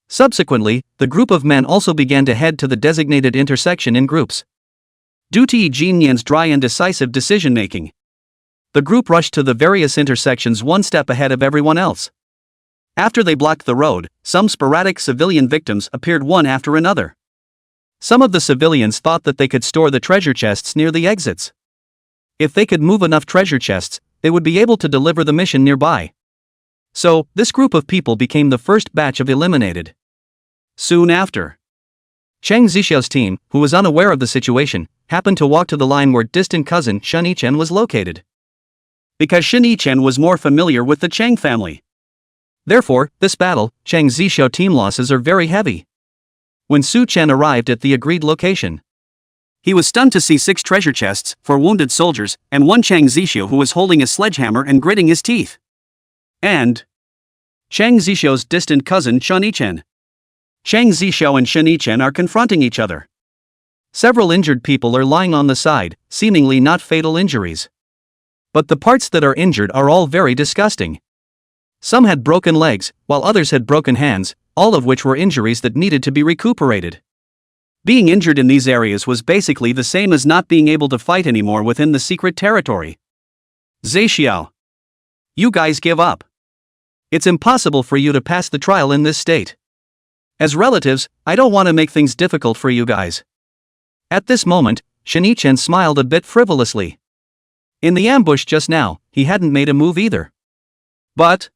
Subsequently, the group of men also began to head to the designated intersection in groups. Due to Yi Jinyan's dry and decisive decision-making, the group rushed to the various intersections one step ahead of everyone else. After they blocked the road, some sporadic civilian victims appeared one after another. Some of the civilians thought that they could store the treasure chests near the exits. If they could move enough treasure chests, they would be able to deliver the mission nearby. So, this group of people became the first batch of eliminated. Soon after, Chang Zixiao's team, who was unaware of the situation, happened to walk to the line where distant cousin Shen Yichen was located. Because Shen Yichen was more familiar with the Chang family. Therefore, this battle, Chang Zixiao team losses are very heavy. When Su Chen arrived at the agreed location, he was stunned to see 6 treasure chests for wounded soldiers and one Chang Zixiao who was holding a sledgehammer and gritting his teeth. And Chang Zixiao's distant cousin Shen Yichen. Chang Zixiao and Shen Yichen are confronting each other. Several injured people are lying on the side, seemingly not fatal injuries. But the parts that are injured are all very disgusting. Some had broken legs, while others had broken hands, all of which were injuries that needed to be recuperated. Being injured in these areas was basically the same as not being able to fight anymore within the secret territory. Zixiao, you guys give up. It's impossible for you to pass the trial in this state. As relatives, I don't want to make things difficult for you guys. At this moment, Shen Yichen smiled a bit frivolously. In the ambush just now, he hadn't made a move either. But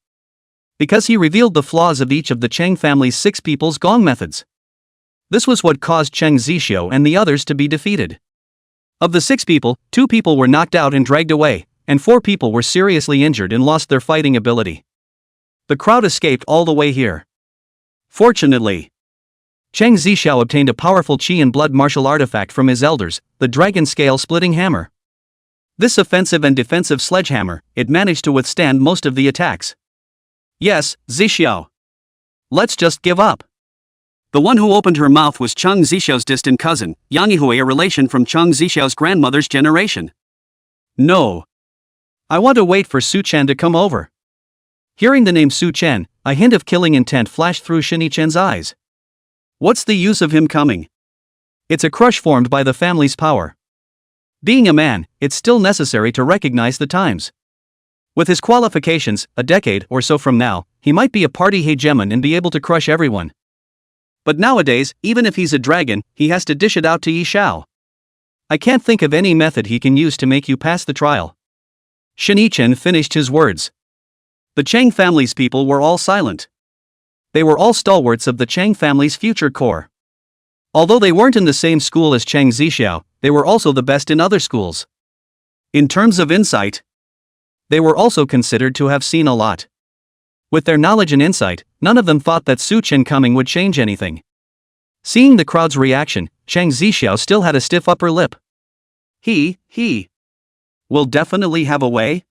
because he revealed the flaws of each of the Chang family's 6 people's gong methods. This was what caused Chang Zixiao and the others to be defeated. Of the 6 people, 2 people were knocked out and dragged away, and 4 people were seriously injured and lost their fighting ability. The crowd escaped all the way here. Fortunately, Chang Zixiao obtained a powerful qi and blood martial artifact from his elders, the dragon scale splitting hammer. This offensive and defensive sledgehammer, it managed to withstand most of the attacks. Yes, Zixiao. Let's just give up. The one who opened her mouth was Chang Zixiao's distant cousin, Yang Yihui, a relation from Chang Zixiao's grandmother's generation. No. I want to wait for Su Chen to come over. Hearing the name Su Chen, a hint of killing intent flashed through Xinichen's eyes. What's the use of him coming? It's a crush formed by the family's power. Being a man, it's still necessary to recognize the times. With his qualifications, a decade or so from now, he might be a party hegemon and be able to crush everyone. But nowadays, even if he's a dragon, he has to dish it out to Yi Shao. I can't think of any method he can use to make you pass the trial. Xinichen finished his words. The Chang family's people were all silent. They were all stalwarts of the Chang family's future core. Although they weren't in the same school as Chang Zixiao, they were also the best in other schools. In terms of insight, they were also considered to have seen a lot. With their knowledge and insight, none of them thought that Su Chen coming would change anything. Seeing the crowd's reaction, Chang Zixiao still had a stiff upper lip. He will definitely have a way?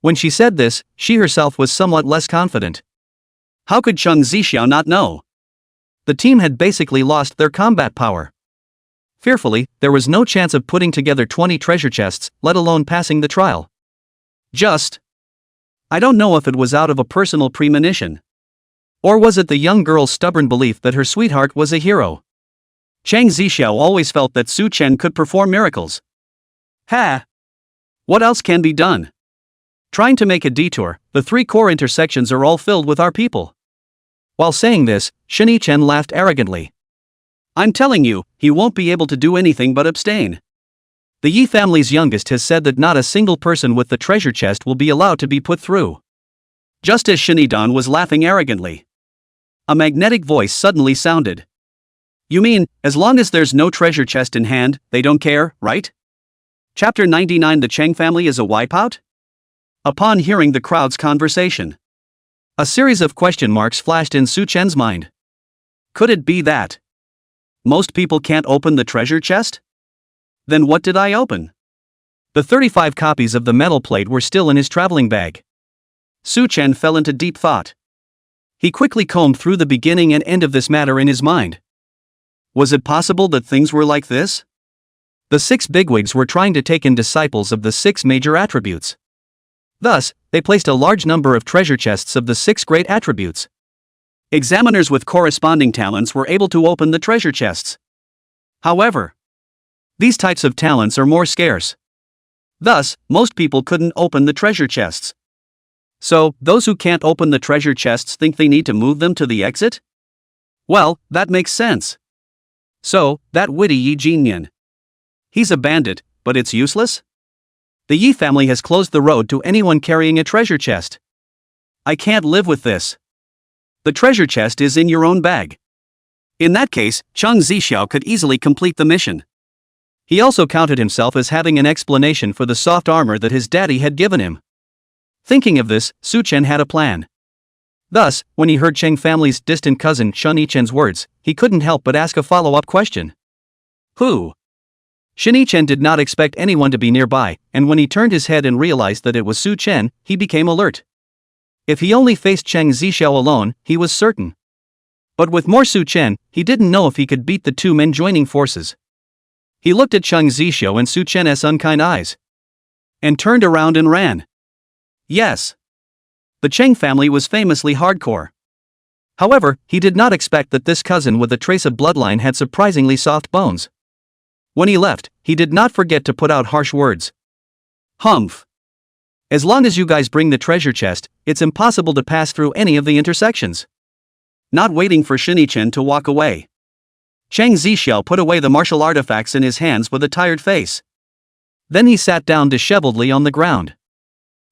When she said this, she herself was somewhat less confident. How could Chang Zixiao not know? The team had basically lost their combat power. Fearfully, there was no chance of putting together 20 treasure chests, let alone passing the trial. I don't know if it was out of a personal premonition. Or was it the young girl's stubborn belief that her sweetheart was a hero? Chang Zixiao always felt that Su Chen could perform miracles. What else can be done? Trying to make a detour, the 3 core intersections are all filled with our people. While saying this, Xinichen laughed arrogantly. I'm telling you, he won't be able to do anything but abstain. The Yi family's youngest has said that not a single person with the treasure chest will be allowed to be put through. Just as Shinidan was laughing arrogantly, a magnetic voice suddenly sounded. You mean, as long as there's no treasure chest in hand, they don't care, right? Chapter 99. The Chang family is a wipeout? Upon hearing the crowd's conversation, a series of question marks flashed in Su Chen's mind. Could it be that most people can't open the treasure chest? Then what did I open? The 35 copies of the metal plate were still in his traveling bag. Su Chen fell into deep thought. He quickly combed through the beginning and end of this matter in his mind. Was it possible that things were like this? The 6 bigwigs were trying to take in disciples of the 6 major attributes. Thus, they placed a large number of treasure chests of the 6 great attributes. Examiners with corresponding talents were able to open the treasure chests. However, these types of talents are more scarce. Thus, most people couldn't open the treasure chests. So, those who can't open the treasure chests think they need to move them to the exit? Well, that makes sense. So, that witty Yi Jinyan. He's a bandit, but it's useless? The Yi family has closed the road to anyone carrying a treasure chest. I can't live with this. The treasure chest is in your own bag. In that case, Chang Zixiao could easily complete the mission. He also counted himself as having an explanation for the soft armor that his daddy had given him. Thinking of this, Su Chen had a plan. Thus, when he heard Chang family's distant cousin Xinichen's words, he couldn't help but ask a follow-up question. Who? Xinichen did not expect anyone to be nearby, and when he turned his head and realized that it was Su Chen, he became alert. If he only faced Chang Zixiao alone, he was certain. But with more Su Chen, he didn't know if he could beat the 2 men joining forces. He looked at Chang Zixiao and Su Chen's unkind eyes, and turned around and ran. Yes. The Chang family was famously hardcore. However, he did not expect that this cousin with a trace of bloodline had surprisingly soft bones. When he left, he did not forget to put out harsh words. Humph. As long as you guys bring the treasure chest, it's impossible to pass through any of the intersections. Not waiting for Xinichen to walk away, Chang Zixiao put away the martial artifacts in his hands with a tired face. Then he sat down disheveledly on the ground.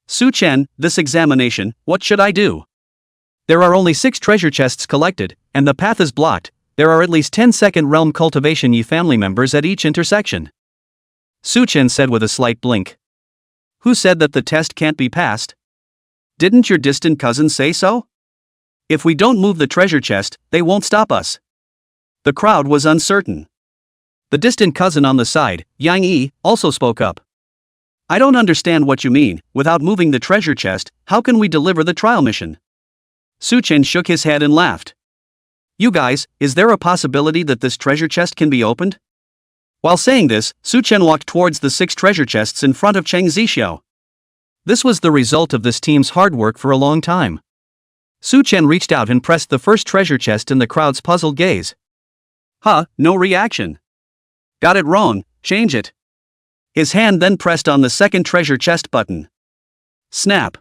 Su Chen, this examination, what should I do? There are only 6 treasure chests collected, and the path is blocked. There are at least 10 second realm cultivation Yi family members at each intersection. Su Chen said with a slight blink. Who said that the test can't be passed? Didn't your distant cousin say so? If we don't move the treasure chest, they won't stop us. The crowd was uncertain. The distant cousin on the side, Yang Yi, also spoke up. I don't understand what you mean. Without moving the treasure chest, how can we deliver the trial mission? Su Chen shook his head and laughed. You guys, is there a possibility that this treasure chest can be opened? While saying this, Su Chen walked towards the 6 treasure chests in front of Cheng Zixiao. This was the result of this team's hard work for a long time. Su Chen reached out and pressed the first treasure chest in the crowd's puzzled gaze. Huh, no reaction. Got it wrong, change it. His hand then pressed on the second treasure chest button. Snap.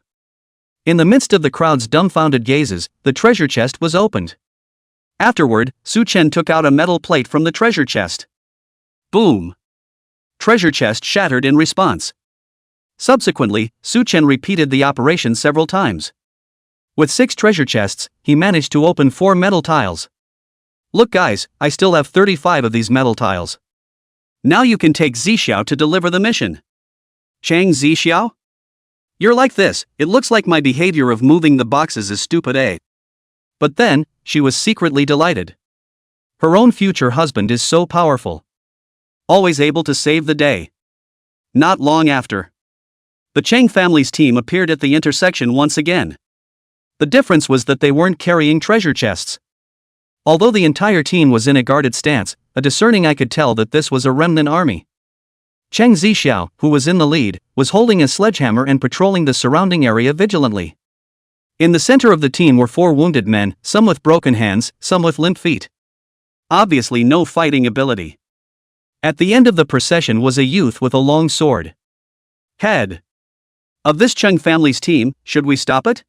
In the midst of the crowd's dumbfounded gazes, the treasure chest was opened. Afterward, Su Chen took out a metal plate from the treasure chest. Boom. Treasure chest shattered in response. Subsequently, Su Chen repeated the operation several times. With 6 treasure chests, he managed to open 4 metal tiles. Look guys, I still have 35 of these metal tiles. Now you can take Zixiao to deliver the mission. Cheng Zixiao? You're like this, it looks like my behavior of moving the boxes is stupid, eh? But then, she was secretly delighted. Her own future husband is so powerful. Always able to save the day. Not long after, the Cheng family's team appeared at the intersection once again. The difference was that they weren't carrying treasure chests. Although the entire team was in a guarded stance, a discerning eye could tell that this was a remnant army. Cheng Zixiao, who was in the lead, was holding a sledgehammer and patrolling the surrounding area vigilantly. In the center of the team were 4 wounded men, some with broken hands, some with limp feet. Obviously no fighting ability. At the end of the procession was a youth with a long sword. Head of this Cheng family's team, should we stop it?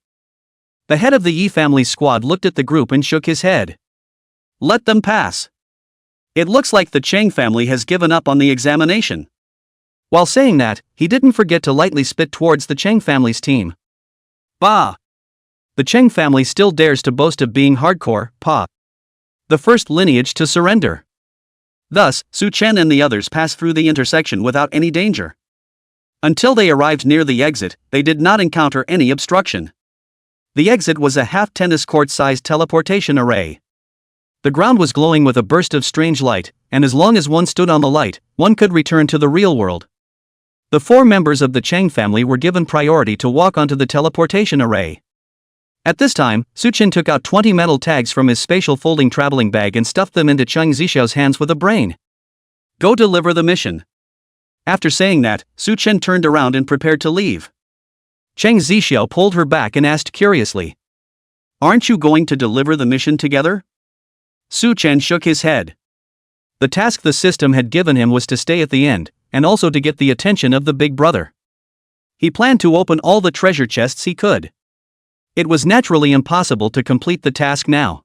The head of the Yi family's squad looked at the group and shook his head. Let them pass. It looks like the Cheng family has given up on the examination. While saying that, he didn't forget to lightly spit towards the Cheng family's team. Bah! The Cheng family still dares to boast of being hardcore, the first lineage to surrender. Thus, Su Chen and the others passed through the intersection without any danger. Until they arrived near the exit, they did not encounter any obstruction. The exit was a half-tennis court-sized teleportation array. The ground was glowing with a burst of strange light, and as long as one stood on the light, one could return to the real world. The 4 members of the Cheng family were given priority to walk onto the teleportation array. At this time, Su Chen took out 20 metal tags from his spatial folding traveling bag and stuffed them into Cheng Zixiao's hands with a brain. Go deliver the mission. After saying that, Su Chen turned around and prepared to leave. Cheng Zixiao pulled her back and asked curiously, Aren't you going to deliver the mission together? Su Chen shook his head. The task the system had given him was to stay at the end, and also to get the attention of the big brother. He planned to open all the treasure chests he could. It was naturally impossible to complete the task now.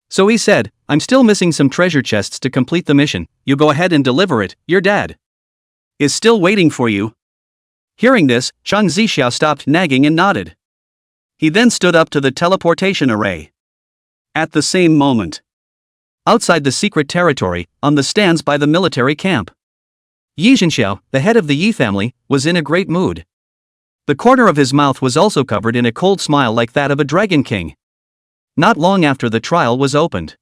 So he said, I'm still missing some treasure chests to complete the mission, you go ahead and deliver it, your dad is still waiting for you. Hearing this, Cheng Zixiao stopped nagging and nodded. He then stood up to the teleportation array. At the same moment, outside the secret territory, on the stands by the military camp, Yi Zhenxiao, the head of the Yi family, was in a great mood. The corner of his mouth was also covered in a cold smile like that of a dragon king. Not long after the trial was opened,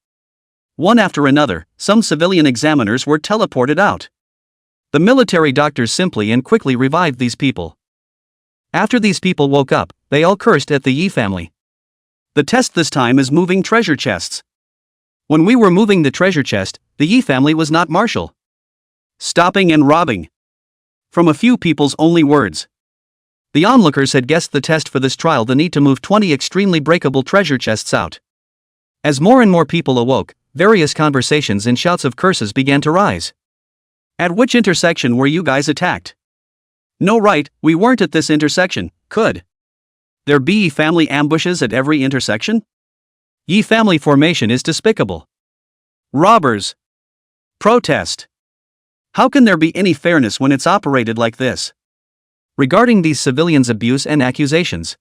one after another, some civilian examiners were teleported out. The military doctors simply and quickly revived these people. After these people woke up, they all cursed at the Yi family. The test this time is moving treasure chests. When we were moving the treasure chest, the Yi family was not martial. Stopping and robbing. From a few people's only words. The onlookers had guessed the test for this trial, the need to move 20 extremely breakable treasure chests out. As more and more people awoke, various conversations and shouts of curses began to rise. At which intersection were you guys attacked? No, right, we weren't at this intersection. Could there be Yi family ambushes at every intersection? Yi family formation is despicable. Robbers. Protest. How can there be any fairness when it's operated like this? Regarding these civilians' abuse and accusations,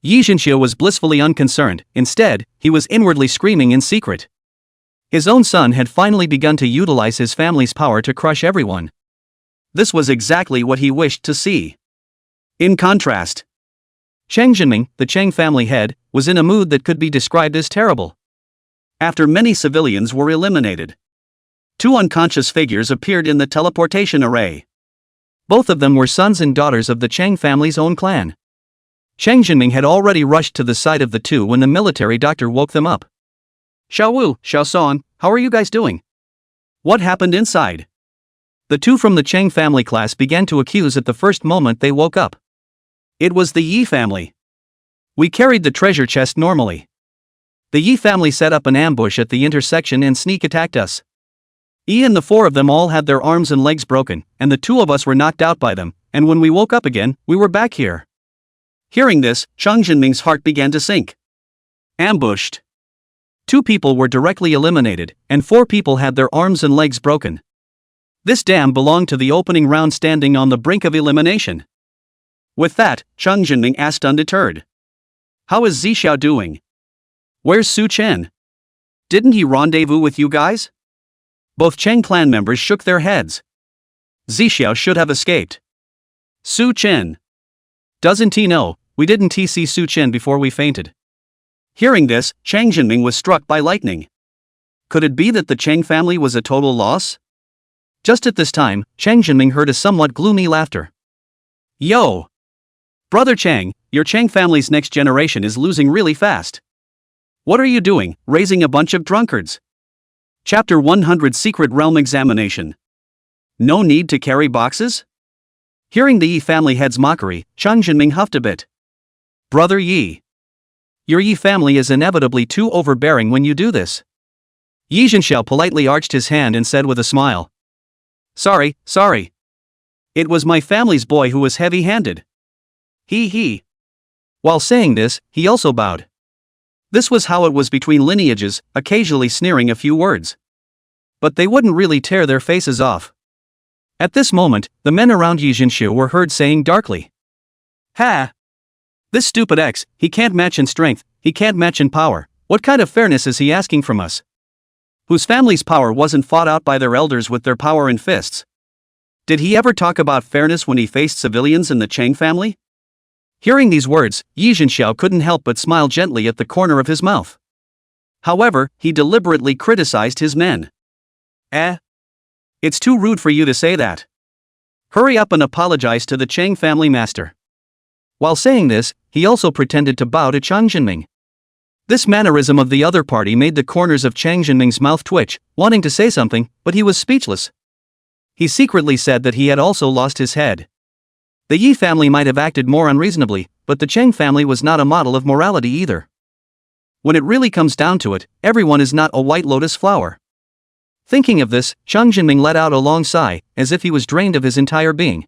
Yi Zhenxiao was blissfully unconcerned. Instead, he was inwardly screaming in secret. His own son had finally begun to utilize his family's power to crush everyone. This was exactly what he wished to see. In contrast, Cheng Zhenming, the Cheng family head, was in a mood that could be described as terrible. After many civilians were eliminated, two unconscious figures appeared in the teleportation array. Both of them were sons and daughters of the Chang family's own clan. Chang Jinming had already rushed to the side of the two when the military doctor woke them up. Xiao Lu, Xiao Son, how are you guys doing? What happened inside? The two from the Chang family class began to accuse at the first moment they woke up. It was the Yi family. We carried the treasure chest normally. The Yi family set up an ambush at the intersection and sneak attacked us. Yi and the four of them all had their arms and legs broken, and the two of us were knocked out by them, and when we woke up again, we were back here. Hearing this, Chang Jinming's heart began to sink. Ambushed. 2 people were directly eliminated, and 4 people had their arms and legs broken. This dam belonged to the opening round standing on the brink of elimination. With that, Chang Jinming asked undeterred. How is Xiao doing? Where's Su Chen? Didn't he rendezvous with you guys? Both Chang clan members shook their heads. Xiao should have escaped. Su Chen. Doesn't he know, we didn't see Su Chen before we fainted. Hearing this, Chang Jinming was struck by lightning. Could it be that the Chang family was a total loss? Just at this time, Chang Jinming heard a somewhat gloomy laughter. Yo! Brother Chang, your Chang family's next generation is losing really fast. What are you doing, raising a bunch of drunkards? Chapter 100 Secret Realm Examination. No need to carry boxes? Hearing the Yi family head's mockery, Chang Jinming huffed a bit. Brother Yi. Your Yi family is inevitably too overbearing when you do this. Yi Zhenxiao politely arched his hand and said with a smile. Sorry. It was my family's boy who was heavy-handed. He. While saying this, he also bowed. This was how it was between lineages, occasionally sneering a few words. But they wouldn't really tear their faces off. At this moment, the men around Yi Zhenxiao were heard saying darkly. Ha! This stupid X, he can't match in strength, he can't match in power, what kind of fairness is he asking from us? Whose family's power wasn't fought out by their elders with their power and fists? Did he ever talk about fairness when he faced civilians in the Chang family? Hearing these words, Yi Zhenxiao couldn't help but smile gently at the corner of his mouth. However, he deliberately criticized his men. It's too rude for you to say that. Hurry up and apologize to the Chang family master. While saying this, he also pretended to bow to Chang Jinming. This mannerism of the other party made the corners of Chang Jinming's mouth twitch, wanting to say something, but he was speechless. He secretly said that he had also lost his head. The Yi family might have acted more unreasonably, but the Chang family was not a model of morality either. When it really comes down to it, everyone is not a white lotus flower. Thinking of this, Chang Jinming let out a long sigh, as if he was drained of his entire being.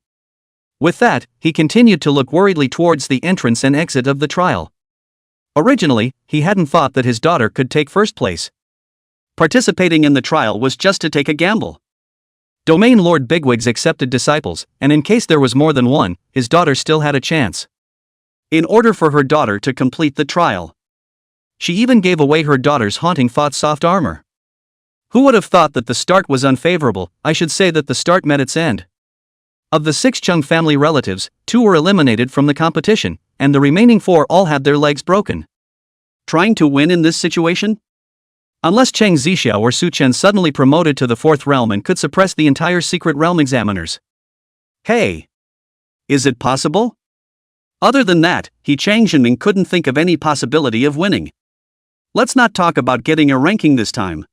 With that, he continued to look worriedly towards the entrance and exit of the trial. Originally, he hadn't thought that his daughter could take first place. Participating in the trial was just to take a gamble. Domain Lord Bigwigs accepted disciples, and in case there was more than one, his daughter still had a chance. In order for her daughter to complete the trial, she even gave away her daughter's haunting thought soft armor. Who would have thought that the start was unfavorable? I should say that the start met its end. Of the 6 Chung family relatives, 2 were eliminated from the competition, and the remaining 4 all had their legs broken. Trying to win in this situation? Unless Cheng Zixiao or Su Chen suddenly promoted to the 4th realm and could suppress the entire secret realm examiners. Hey! Is it possible? Other than that, Chang Jinming couldn't think of any possibility of winning. Let's not talk about getting a ranking this time.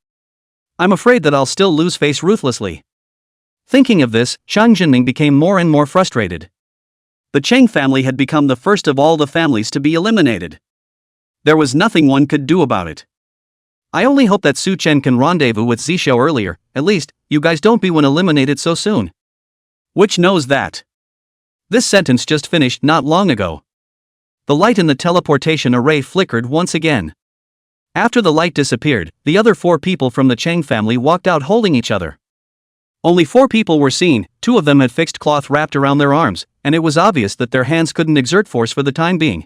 I'm afraid that I'll still lose face ruthlessly. Thinking of this, Chang Jinming became more and more frustrated. The Chang family had become the first of all the families to be eliminated. There was nothing one could do about it. I only hope that Su Chen can rendezvous with Zixiao earlier, at least, you guys don't be one eliminated so soon. Which knows that? This sentence just finished not long ago. The light in the teleportation array flickered once again. After the light disappeared, the other 4 people from the Chang family walked out holding each other. Only 4 people were seen, 2 of them had fixed cloth wrapped around their arms, and it was obvious that their hands couldn't exert force for the time being.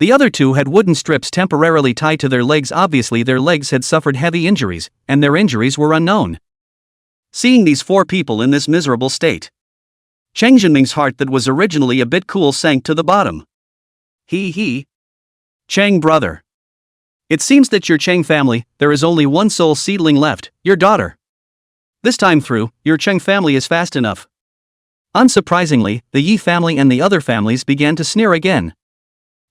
The other 2 had wooden strips temporarily tied to their legs. Obviously their legs had suffered heavy injuries, and their injuries were unknown. Seeing these 4 people in this miserable state, Chang Jinming's heart that was originally a bit cool sank to the bottom. Chang brother. It seems that your Cheng family, there is only one sole seedling left, your daughter. This time through, your Cheng family is fast enough. Unsurprisingly, the Yi family and the other families began to sneer again.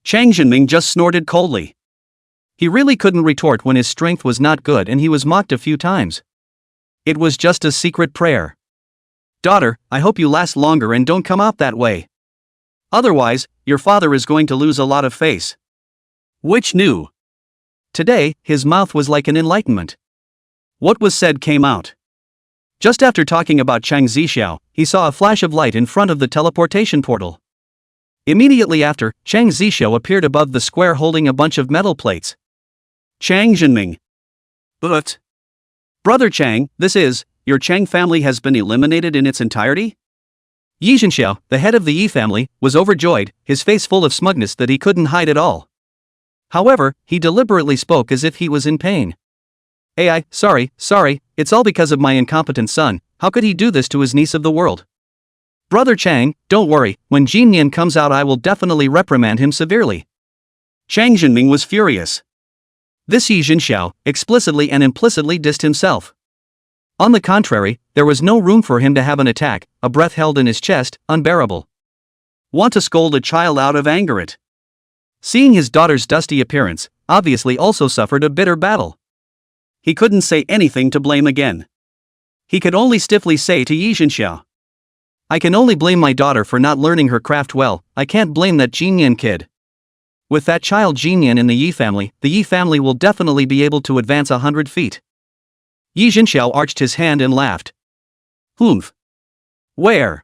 Chang Zhenming just snorted coldly. He really couldn't retort when his strength was not good and he was mocked a few times. It was just a secret prayer. Daughter, I hope you last longer and don't come out that way. Otherwise, your father is going to lose a lot of face. Which knew? Today, his mouth was like an enlightenment. What was said came out. Just after talking about Chang Zixiao, he saw a flash of light in front of the teleportation portal. Immediately after, Chang Zixiao appeared above the square holding a bunch of metal plates. Chang Zhenming. But, Brother Chang, this is, your Chang family has been eliminated in its entirety? Yi Zhenxiao, the head of the Yi family, was overjoyed, his face full of smugness that he couldn't hide at all. However, he deliberately spoke as if he was in pain. Sorry, it's all because of my incompetent son. How could he do this to his niece of the world? Brother Chang, don't worry, when Jin Yan comes out I will definitely reprimand him severely. Chang Zhenming was furious. This Yi Zhenxiao, explicitly and implicitly dissed himself. On the contrary, there was no room for him to have an attack, a breath held in his chest, unbearable. Want to scold a child out of anger it. Seeing his daughter's dusty appearance, obviously also suffered a bitter battle. He couldn't say anything to blame again. He could only stiffly say to Yi Zhenxiao, I can only blame my daughter for not learning her craft well, I can't blame that Jinyan kid. With that child Jinyan in the Yi family will definitely be able to advance 100 feet. Yi Zhenxiao arched his hand and laughed. Humph. Where?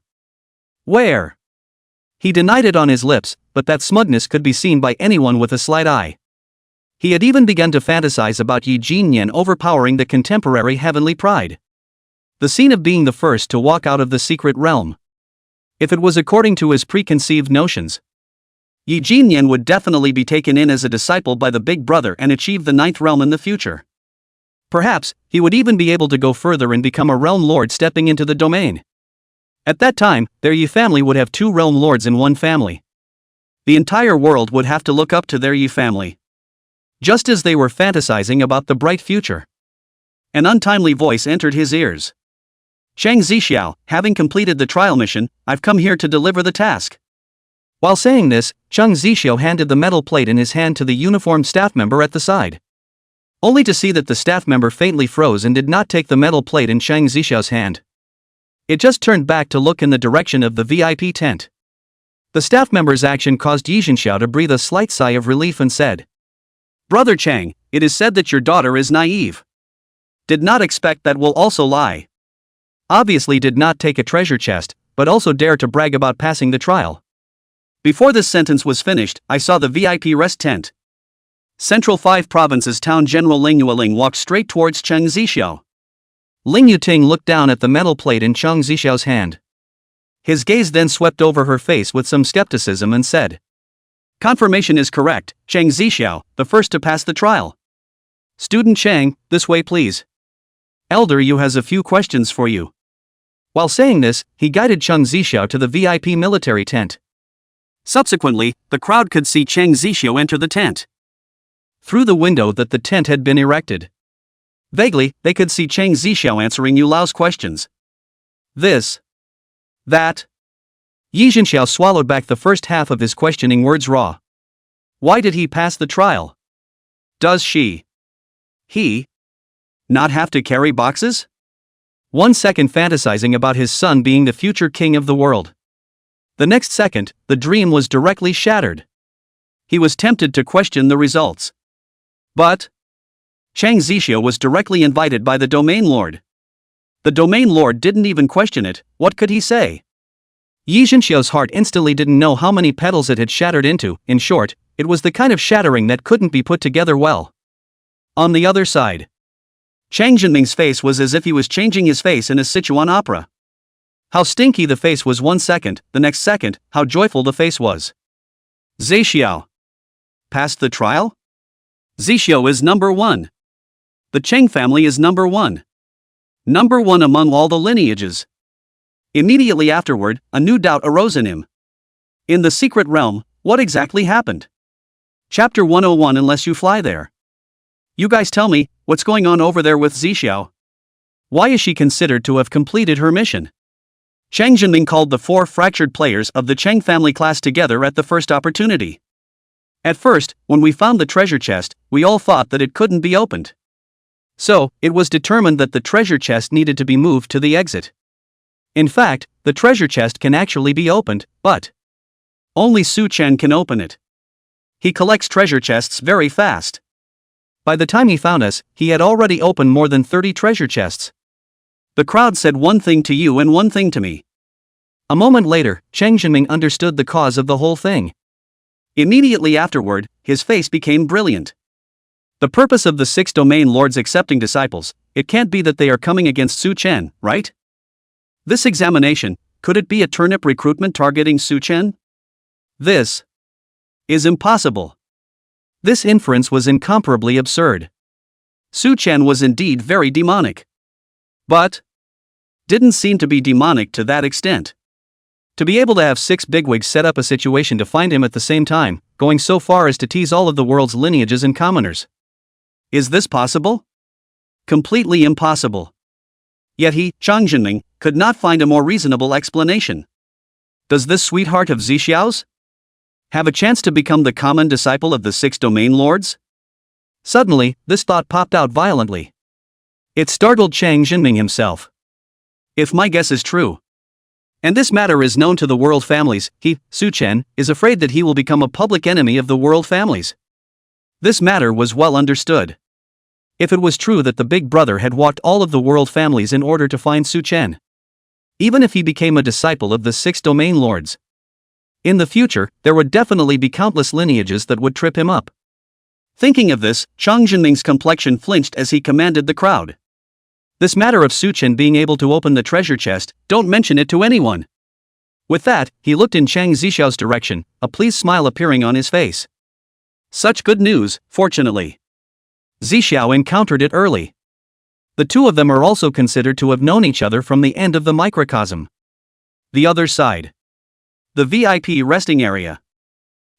He denied it on his lips, but that smugness could be seen by anyone with a slight eye. He had even begun to fantasize about Yi Jinyan overpowering the contemporary heavenly pride. The scene of being the first to walk out of the secret realm. If it was according to his preconceived notions, Yi Jinyan would definitely be taken in as a disciple by the big brother and achieve the 9th realm in the future. Perhaps, he would even be able to go further and become a realm lord stepping into the domain. At that time, their Yi family would have 2 realm lords in one family. The entire world would have to look up to their Yi family. Just as they were fantasizing about the bright future, an untimely voice entered his ears. Chang Zixiao, having completed the trial mission, I've come here to deliver the task. While saying this, Chang Zixiao handed the metal plate in his hand to the uniformed staff member at the side. Only to see that the staff member faintly froze and did not take the metal plate in Chang Zixiao's hand. It just turned back to look in the direction of the VIP tent. The staff member's action caused Yi Zhenxiao to breathe a slight sigh of relief and said, Brother Chang, it is said that your daughter is naive. Did not expect that will also lie. Obviously did not take a treasure chest, but also dare to brag about passing the trial. Before this sentence was finished, I saw the VIP rest tent. Central 5 Provinces Town General Ling Yueling walked straight towards Chang Zixiao. Ling Yuting looked down at the metal plate in Chang Zixiao's hand. His gaze then swept over her face with some skepticism and said, Confirmation is correct, Chang Zixiao, the first to pass the trial. Student Chang, this way please. Elder Yu has a few questions for you. While saying this, he guided Chang Zixiao to the VIP military tent. Subsequently, the crowd could see Chang Zixiao enter the tent. Through the window that the tent had been erected. Vaguely, they could see Chang Zixiao answering Yu Lao's questions. This. That. Yi Zhenxiao swallowed back the first half of his questioning words raw. Why did he pass the trial? Does he not have to carry boxes? 1 second fantasizing about his son being the future king of the world. The next second, the dream was directly shattered. He was tempted to question the results. But Chang Zixiao was directly invited by the domain lord. The domain lord didn't even question it, what could he say? Yi Zhenxiao's heart instantly didn't know how many petals it had shattered into. In short, it was the kind of shattering that couldn't be put together well. On the other side, Chang Zhenming's face was as if he was changing his face in a Sichuan opera. How stinky the face was 1 second, the next second, how joyful the face was. Zixiao. Passed the trial? Zixiao is number 1. The Cheng family is number 1. Number 1 among all the lineages. Immediately afterward, a new doubt arose in him. In the secret realm, what exactly happened? Chapter 101 Unless you fly there. You guys tell me, what's going on over there with Xiao? Why is she considered to have completed her mission? Chang Jinming called the 4 fractured players of the Chang family class together at the first opportunity. At first, when we found the treasure chest, we all thought that it couldn't be opened. So, it was determined that the treasure chest needed to be moved to the exit. In fact, the treasure chest can actually be opened, but only Su Chen can open it. He collects treasure chests very fast. By the time he found us, he had already opened more than 30 treasure chests. The crowd said one thing to you and one thing to me. A moment later, Chang Jinming understood the cause of the whole thing. Immediately afterward, his face became brilliant. The purpose of the 6 domain lords accepting disciples, it can't be that they are coming against Su Chen, right? This examination, could it be a turnip recruitment targeting Su Chen? This is impossible. This inference was incomparably absurd. Su Chen was indeed very demonic. But didn't seem to be demonic to that extent. To be able to have 6 bigwigs set up a situation to find him at the same time, going so far as to tease all of the world's lineages and commoners. Is this possible? Completely impossible. Yet he, Chang Jinming, could not find a more reasonable explanation. Does this sweetheart of Xiao's have a chance to become the common disciple of the 6 domain lords? Suddenly, this thought popped out violently. It startled Chang Jinming himself. If my guess is true, and this matter is known to the world families, he, Su Chen, is afraid that he will become a public enemy of the world families. This matter was well understood. If it was true that the big brother had walked all of the world families in order to find Su Chen, even if he became a disciple of the 6 domain lords, in the future, there would definitely be countless lineages that would trip him up. Thinking of this, Chang Jinming's complexion flinched as he commanded the crowd. This matter of Su Chen being able to open the treasure chest, don't mention it to anyone. With that, he looked in Chang Zixiao's direction, a pleased smile appearing on his face. Such good news, fortunately. Zixiao encountered it early. The two of them are also considered to have known each other from the end of the microcosm. The other side. The VIP resting area.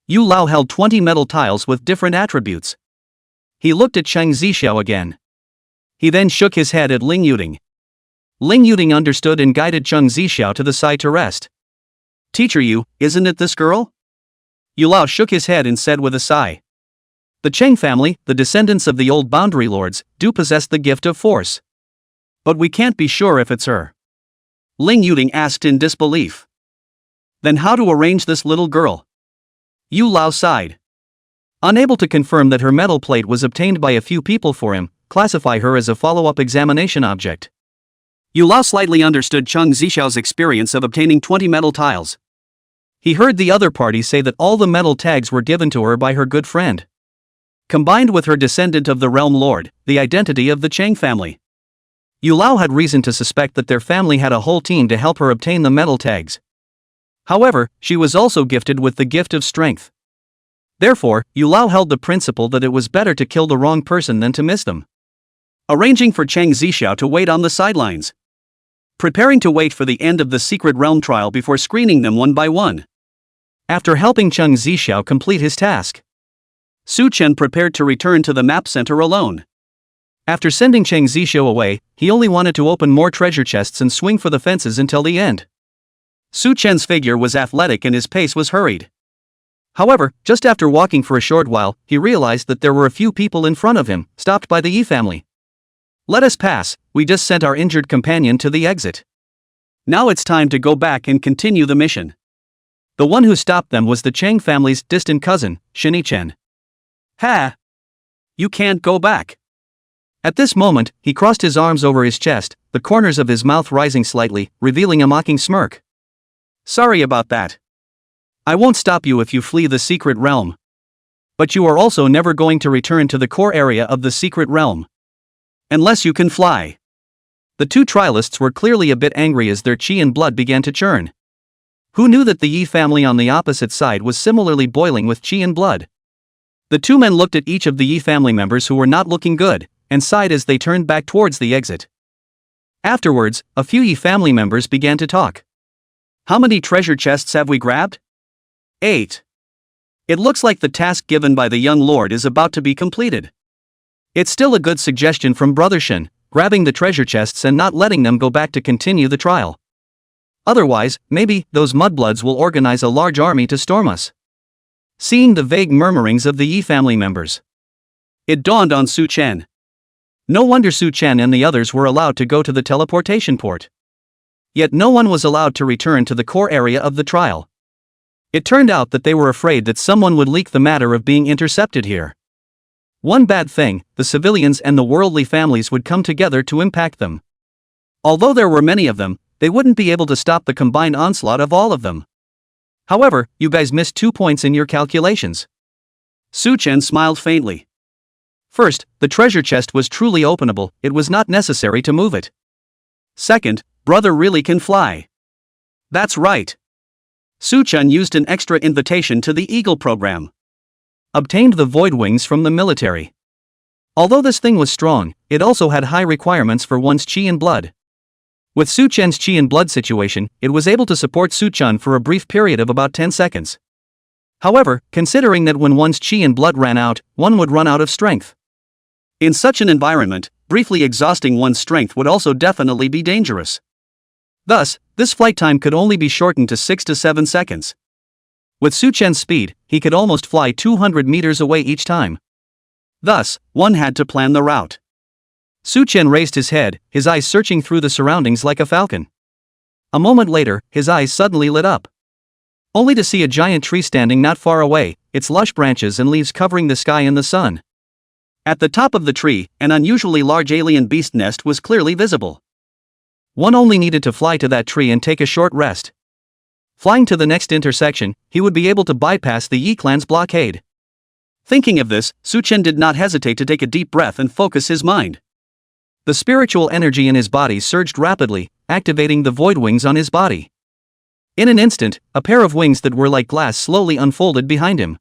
Yu Lao held 20 metal tiles with different attributes. He looked at Chang Zixiao again. He then shook his head at Ling Yuting. Ling Yuting understood and guided Chang Zixiao to the side to rest. Teacher Yu, isn't it this girl? Yu Lao shook his head and said with a sigh. The Cheng family, the descendants of the old boundary lords, do possess the gift of force. But we can't be sure if it's her. Ling Yuting asked in disbelief. Then how to arrange this little girl? Yu Lao sighed. Unable to confirm that her metal plate was obtained by a few people for him, classify her as a follow-up examination object. Yu Lao slightly understood Chang Zixiao's experience of obtaining 20 metal tiles. He heard the other party say that all the metal tags were given to her by her good friend. Combined with her descendant of the realm lord, the identity of the Chang family. Yu Lao had reason to suspect that their family had a whole team to help her obtain the metal tags. However, she was also gifted with the gift of strength. Therefore, Yu Lao held the principle that it was better to kill the wrong person than to miss them. Arranging for Chang Zixiao to wait on the sidelines. Preparing to wait for the end of the secret realm trial before screening them one by one. After helping Chang Zixiao complete his task, Su Chen prepared to return to the map center alone. After sending Chang Zixiao away, he only wanted to open more treasure chests and swing for the fences until the end. Su Chen's figure was athletic and his pace was hurried. However, just after walking for a short while, he realized that there were a few people in front of him, stopped by the Yi family. Let us pass, we just sent our injured companion to the exit. Now it's time to go back and continue the mission. The one who stopped them was the Chang family's distant cousin, Shini Chen. Ha! You can't go back. At this moment, he crossed his arms over his chest, the corners of his mouth rising slightly, revealing a mocking smirk. Sorry about that. I won't stop you if you flee the secret realm. But you are also never going to return to the core area of the secret realm. Unless you can fly. The two trialists were clearly a bit angry as their qi and blood began to churn. Who knew that the Yi family on the opposite side was similarly boiling with qi and blood? The two men looked at each of the Yi family members who were not looking good, and sighed as they turned back towards the exit. Afterwards, a few Yi family members began to talk. How many treasure chests have we grabbed? 8. It looks like the task given by the young lord is about to be completed. It's still a good suggestion from Brother Shen, grabbing the treasure chests and not letting them go back to continue the trial. Otherwise, maybe those mudbloods will organize a large army to storm us. Seeing the vague murmurings of the Yi family members, it dawned on Su Chen. No wonder Su Chen and the others were allowed to go to the teleportation port. Yet no one was allowed to return to the core area of the trial. It turned out that they were afraid that someone would leak the matter of being intercepted here. One bad thing, the civilians and the worldly families would come together to impact them. Although there were many of them, they wouldn't be able to stop the combined onslaught of all of them. However, you guys missed 2 points in your calculations. Su Chen smiled faintly. First, the treasure chest was truly openable, it was not necessary to move it. Second, brother really can fly. That's right. Su Chen used an extra invitation to the Eagle program. Obtained the void wings from the military. Although this thing was strong, it also had high requirements for one's chi and blood. With Su Chen's chi and blood situation, it was able to support Su Chen for a brief period of about 10 seconds. However, considering that when one's chi and blood ran out, one would run out of strength. In such an environment, briefly exhausting one's strength would also definitely be dangerous. Thus, this flight time could only be shortened to 6 to 7 seconds. With Su Chen's speed, he could almost fly 200 meters away each time. Thus, one had to plan the route. Su Chen raised his head, his eyes searching through the surroundings like a falcon. A moment later, his eyes suddenly lit up. Only to see a giant tree standing not far away, its lush branches and leaves covering the sky and the sun. At the top of the tree, an unusually large alien beast nest was clearly visible. One only needed to fly to that tree and take a short rest. Flying to the next intersection, he would be able to bypass the Yi clan's blockade. Thinking of this, Su Chen did not hesitate to take a deep breath and focus his mind. The spiritual energy in his body surged rapidly, activating the void wings on his body. In an instant, a pair of wings that were like glass slowly unfolded behind him.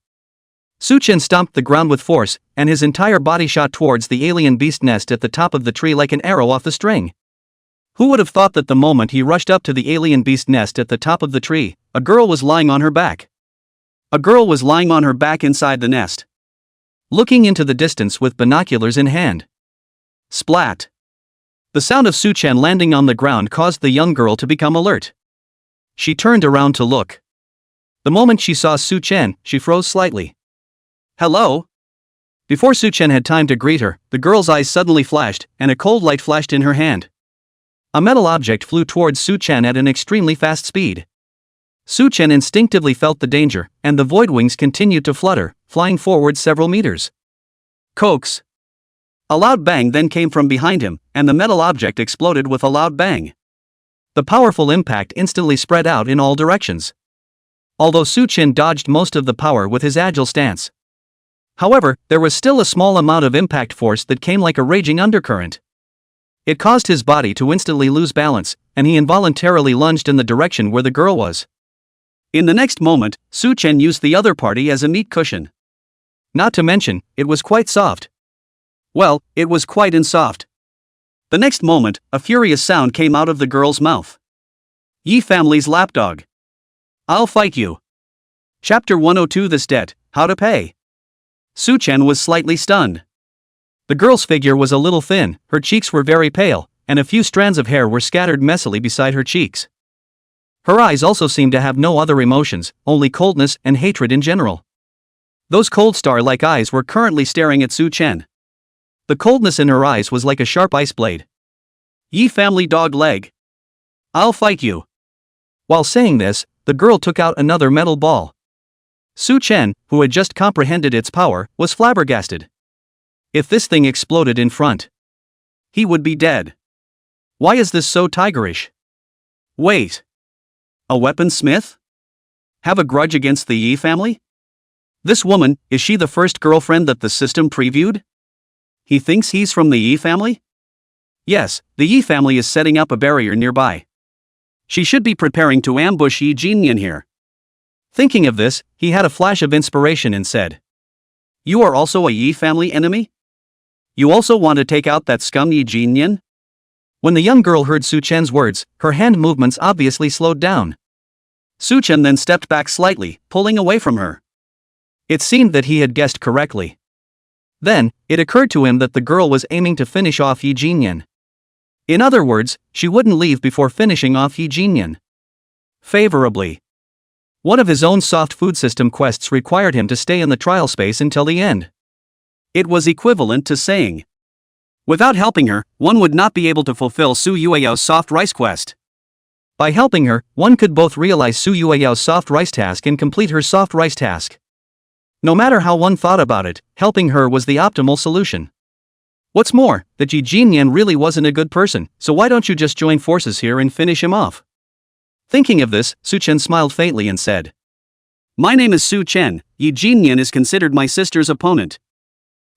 Su Chen stomped the ground with force, and his entire body shot towards the alien beast nest at the top of the tree like an arrow off the string. Who would have thought that the moment he rushed up to the alien beast nest at the top of the tree, a girl was lying on her back. A girl was lying on her back inside the nest, looking into the distance with binoculars in hand. Splat! The sound of Su Chen landing on the ground caused the young girl to become alert. She turned around to look. The moment she saw Su Chen, she froze slightly. Hello? Before Su Chen had time to greet her, the girl's eyes suddenly flashed, and a cold light flashed in her hand. A metal object flew towards Su Chen at an extremely fast speed. Su Chen instinctively felt the danger, and the void wings continued to flutter, flying forward several meters. Coax! A loud bang then came from behind him, and the metal object exploded with a loud bang. The powerful impact instantly spread out in all directions. Although Su Chen dodged most of the power with his agile stance. However, there was still a small amount of impact force that came like a raging undercurrent. It caused his body to instantly lose balance, and he involuntarily lunged in the direction where the girl was. In the next moment, Su Chen used the other party as a meat cushion. Not to mention, it was quite soft. Well, it was quite soft. The next moment, a furious sound came out of the girl's mouth. Yi family's lapdog. I'll fight you. Chapter 102 This Debt, How to Pay. Su Chen was slightly stunned. The girl's figure was a little thin, her cheeks were very pale, and a few strands of hair were scattered messily beside her cheeks. Her eyes also seemed to have no other emotions, only coldness and hatred in general. Those cold star-like eyes were currently staring at Su Chen. The coldness in her eyes was like a sharp ice blade. Yi family dog leg. I'll fight you. While saying this, the girl took out another metal ball. Su Chen, who had just comprehended its power, was flabbergasted. If this thing exploded in front, he would be dead. Why is this so tigerish? Wait. A weaponsmith? Have a grudge against the Yi family? This woman, is she the first girlfriend that the system previewed? He thinks he's from the Yi family? Yes, the Yi family is setting up a barrier nearby. She should be preparing to ambush Yi Jinyan here. Thinking of this, he had a flash of inspiration and said, You are also a Yi family enemy? You also want to take out that scum Yi Jinyan? When the young girl heard Su Chen's words, her hand movements obviously slowed down. Su Chen then stepped back slightly, pulling away from her. It seemed that he had guessed correctly. Then, it occurred to him that the girl was aiming to finish off Yi Jinyan. In other words, she wouldn't leave before finishing off Yi Jinyan favorably. One of his own soft food system quests required him to stay in the trial space until the end. It was equivalent to saying, without helping her, one would not be able to fulfill Su Yueyao's soft rice quest. By helping her, one could both realize Su Yueyao's soft rice task and complete her soft rice task. No matter how one thought about it, helping her was the optimal solution. What's more, that Yi Jinyan really wasn't a good person, so why don't you just join forces here and finish him off? Thinking of this, Su Chen smiled faintly and said, "My name is Su Chen. Yi Jinyan is considered my sister's opponent.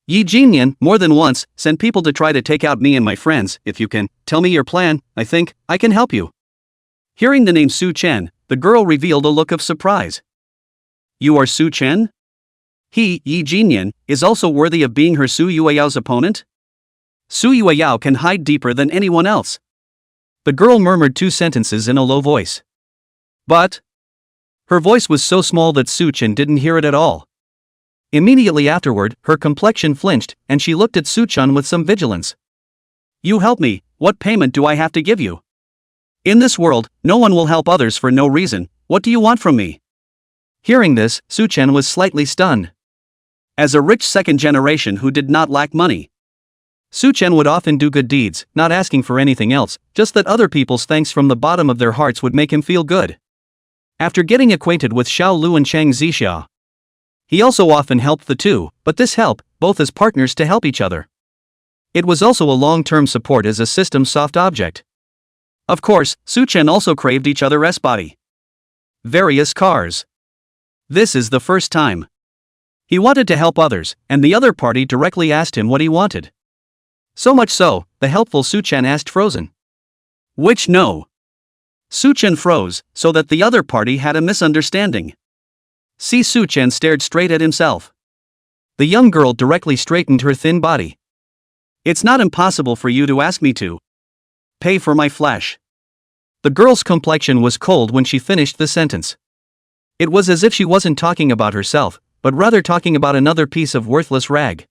Yi Jinyan, more than once, sent people to try to take out me and my friends. If you can tell me your plan, I think I can help you." Hearing the name Su Chen, the girl revealed a look of surprise. "You are Su Chen? He, Yi Jinyan, is also worthy of being her Su Yueyao's opponent? Su Yueyao can hide deeper than anyone else." The girl murmured two sentences in a low voice. But her voice was so small that Su Chen didn't hear it at all. Immediately afterward, her complexion flinched, and she looked at Su Chen with some vigilance. "You help me, what payment do I have to give you? In this world, no one will help others for no reason. What do you want from me?" Hearing this, Su Chen was slightly stunned. As a rich second generation who did not lack money, Su Chen would often do good deeds, not asking for anything else, just that other people's thanks from the bottom of their hearts would make him feel good. After getting acquainted with Xiao Lu and Chang Zixia, he also often helped the two, but this help, both as partners to help each other. It was also a long-term support as a system soft object. Of course, Su Chen also craved each other's body. Various cars. This is the first time he wanted to help others, and the other party directly asked him what he wanted. So much so, the helpful Su Chen asked frozen. Which no. Su Chen froze, so that the other party had a misunderstanding. See, Su Chen stared straight at himself. The young girl directly straightened her thin body. "It's not impossible for you to ask me to pay for my flesh." The girl's complexion was cold when she finished the sentence. It was as if she wasn't talking about herself, but rather talking about another piece of worthless rag.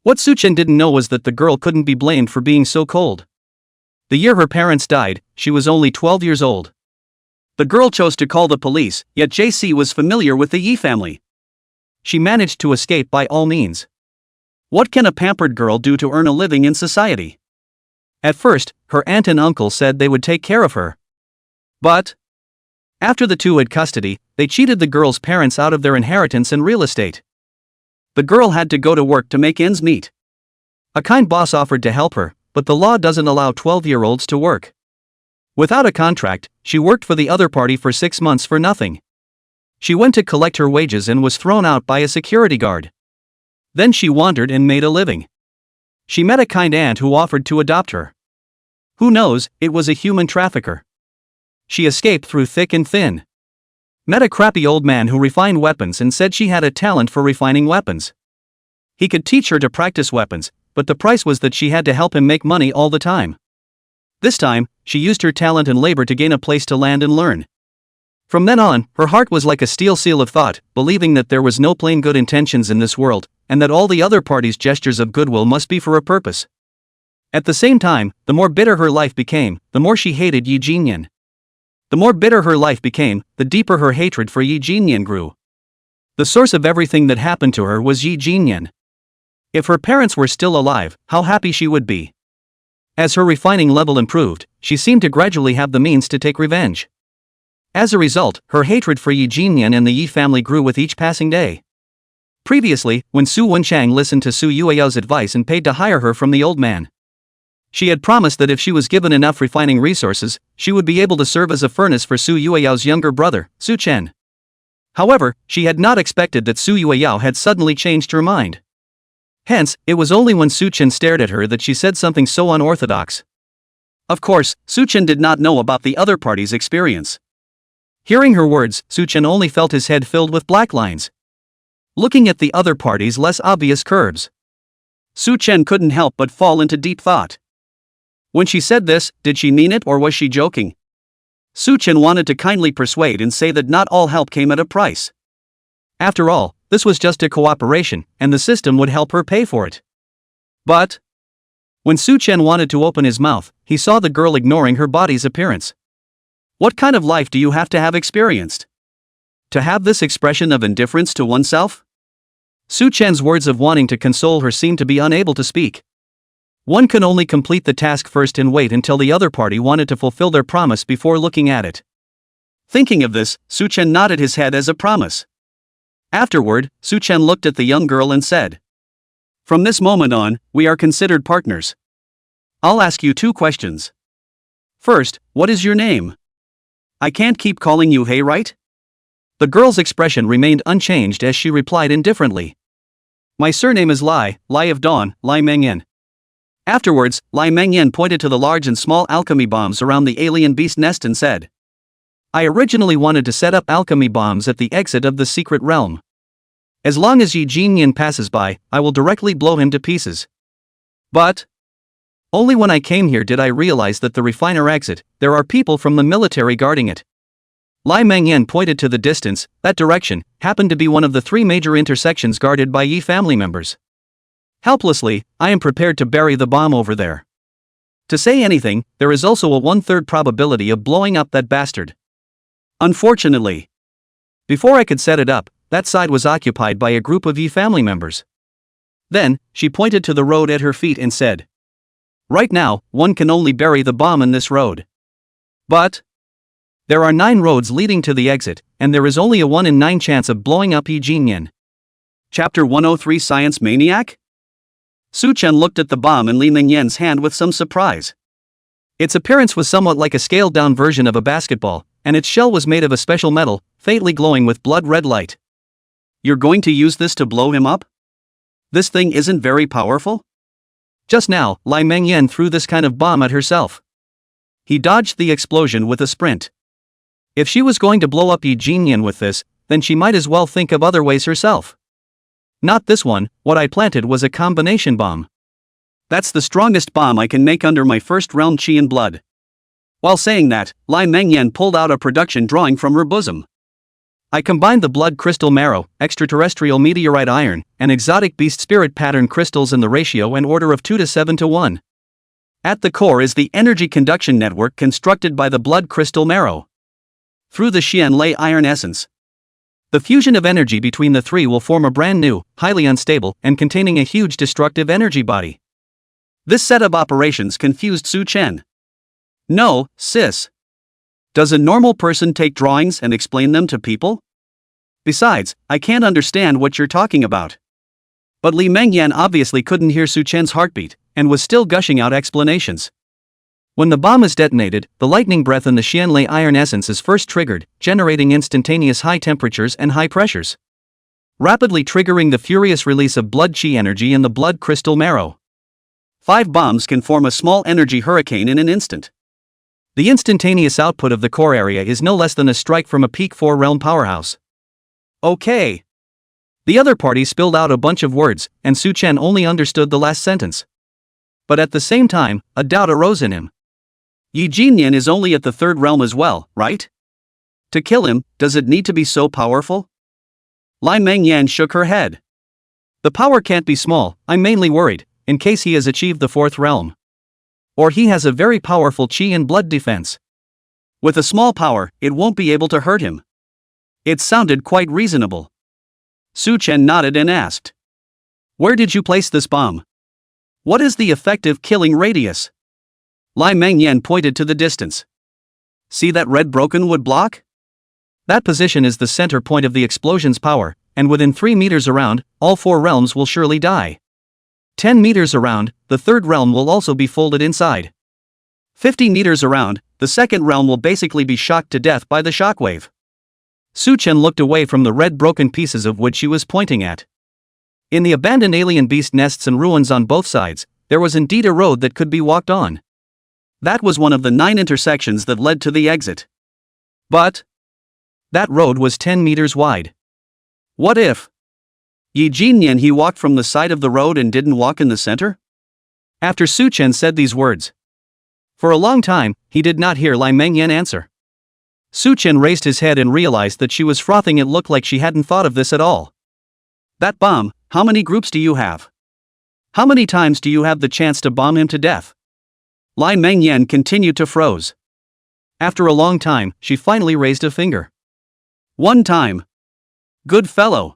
What Su Chen didn't know was that the girl couldn't be blamed for being so cold. The year her parents died, she was only 12 years old. The girl chose to call the police, yet JC was familiar with the Yi family. She managed to escape by all means. What can a pampered girl do to earn a living in society? At first, her aunt and uncle said they would take care of her. But after the two had custody, they cheated the girl's parents out of their inheritance and real estate. The girl had to go to work to make ends meet. A kind boss offered to help her, but the law doesn't allow 12-year-olds to work. Without a contract, she worked for the other party for 6 months for nothing. She went to collect her wages and was thrown out by a security guard. Then she wandered and made a living. She met a kind aunt who offered to adopt her. Who knows, it was a human trafficker. She escaped through thick and thin. Met a crappy old man who refined weapons and said she had a talent for refining weapons. He could teach her to practice weapons, but the price was that she had to help him make money all the time. This time, she used her talent and labor to gain a place to land and learn. From then on, her heart was like a steel seal of thought, believing that there was no plain good intentions in this world, and that all the other parties' gestures of goodwill must be for a purpose. At the same time, the more bitter her life became, the more she hated Yi Jinyan. The more bitter her life became, the deeper her hatred for Yi Jinyan grew. The source of everything that happened to her was Yi Jinyan. If her parents were still alive, how happy she would be. As her refining level improved, she seemed to gradually have the means to take revenge. As a result, her hatred for Yi Jinyan and the Yi family grew with each passing day. Previously, when Su Wenchang listened to Su Yueyao's advice and paid to hire her from the old man, she had promised that if she was given enough refining resources, she would be able to serve as a furnace for Su Yueyao's younger brother, Su Chen. However, she had not expected that Su Yueyao had suddenly changed her mind. Hence, it was only when Su Chen stared at her that she said something so unorthodox. Of course, Su Chen did not know about the other party's experience. Hearing her words, Su Chen only felt his head filled with black lines. Looking at the other party's less obvious curves, Su Chen couldn't help but fall into deep thought. When she said this, did she mean it or was she joking? Su Chen wanted to kindly persuade and say that not all help came at a price. After all, this was just a cooperation, and the system would help her pay for it. But when Su Chen wanted to open his mouth, he saw the girl ignoring her body's appearance. What kind of life do you have to have experienced to have this expression of indifference to oneself? Su Chen's words of wanting to console her seemed to be unable to speak. One can only complete the task first and wait until the other party wanted to fulfill their promise before looking at it. Thinking of this, Su Chen nodded his head as a promise. Afterward, Su Chen looked at the young girl and said, "From this moment on, we are considered partners. I'll ask you 2 questions. First, what is your name? I can't keep calling you Hey, right?" The girl's expression remained unchanged as she replied indifferently. "My surname is Lai, Lai of Dawn, Lai Mengyan." Afterwards, Lai Mengyan pointed to the large and small alchemy bombs around the alien beast nest and said, "I originally wanted to set up alchemy bombs at the exit of the secret realm. As long as Yi Jinyan passes by, I will directly blow him to pieces. But only when I came here did I realize that the refiner exit, there are people from the military guarding it." Lai Mengyan pointed to the distance. That direction happened to be one of the 3 major intersections guarded by Yi family members. Helplessly, I am prepared to bury the bomb over there. To say anything, there is also a 1/3 probability of blowing up that bastard. Unfortunately, before I could set it up, that side was occupied by a group of Yi family members. Then, she pointed to the road at her feet and said, "Right now, one can only bury the bomb in this road. But there are 9 roads leading to the exit, and there is only a 1 in 9 chance of blowing up Yi Jinyan." Chapter 103 Science Maniac? Su Chen looked at the bomb in Li Mengyan's hand with some surprise. Its appearance was somewhat like a scaled-down version of a basketball, and its shell was made of a special metal, faintly glowing with blood-red light. "You're going to use this to blow him up? This thing isn't very powerful?" Just now, Lai Mengyan threw this kind of bomb at herself. He dodged the explosion with a sprint. If she was going to blow up Yi Jinyan with this, then she might as well think of other ways herself. "Not this one, what I planted was a combination bomb. That's the strongest bomb I can make under my first realm chi and blood." While saying that, Lai Mengyan pulled out a production drawing from her bosom. "I combined the blood crystal marrow, extraterrestrial meteorite iron, and exotic beast spirit pattern crystals in the ratio and order of 2 to 7 to 1. At the core is the energy conduction network constructed by the blood crystal marrow. Through the Xian Lei iron essence, the fusion of energy between the 3 will form a brand new, highly unstable, and containing a huge destructive energy body." This set of operations confused Su Chen. "No, sis. Does a normal person take drawings and explain them to people? Besides, I can't understand what you're talking about." But Li Mengyan obviously couldn't hear Su Chen's heartbeat, and was still gushing out explanations. When the bomb is detonated, the lightning breath in the Xianlei iron essence is first triggered, generating instantaneous high temperatures and high pressures, rapidly triggering the furious release of blood chi energy in the blood crystal marrow. 5 bombs can form a small energy hurricane in an instant. The instantaneous output of the core area is no less than a strike from a peak 4 realm powerhouse. "Okay." The other party spilled out a bunch of words, and Su Chen only understood the last sentence. But at the same time, a doubt arose in him. Yi Jinyan is only at the 3rd realm as well, right? To kill him, does it need to be so powerful? Lai Mengyan shook her head. "The power can't be small. I'm mainly worried, in case he has achieved the 4th realm. Or he has a very powerful chi and blood defense. With a small power, it won't be able to hurt him." It sounded quite reasonable. Su Chen nodded and asked, "Where did you place this bomb? What is the effective killing radius?" Lai Mengyan pointed to the distance. "See that red broken wood block? That position is the center point of the explosion's power, and within 3 meters around, all 4 realms will surely die. 10 meters around, the 3rd realm will also be folded inside. 50 meters around, the 2nd realm will basically be shocked to death by the shockwave." Su Chen looked away from the red broken pieces of wood she was pointing at. In the abandoned alien beast nests and ruins on both sides, there was indeed a road that could be walked on. That was one of the 9 intersections that led to the exit. But that road was 10 meters wide. What if Yi Jinyan he walked from the side of the road and didn't walk in the center? After Su Chen said these words, for a long time, he did not hear Lai Mengyan answer. Su Chen raised his head and realized that she was frothing. It looked like she hadn't thought of this at all. That bomb, how many groups do you have? How many times do you have the chance to bomb him to death? Lai Mengyan continued to froze. After a long time, she finally raised a finger. One time. Good fellow.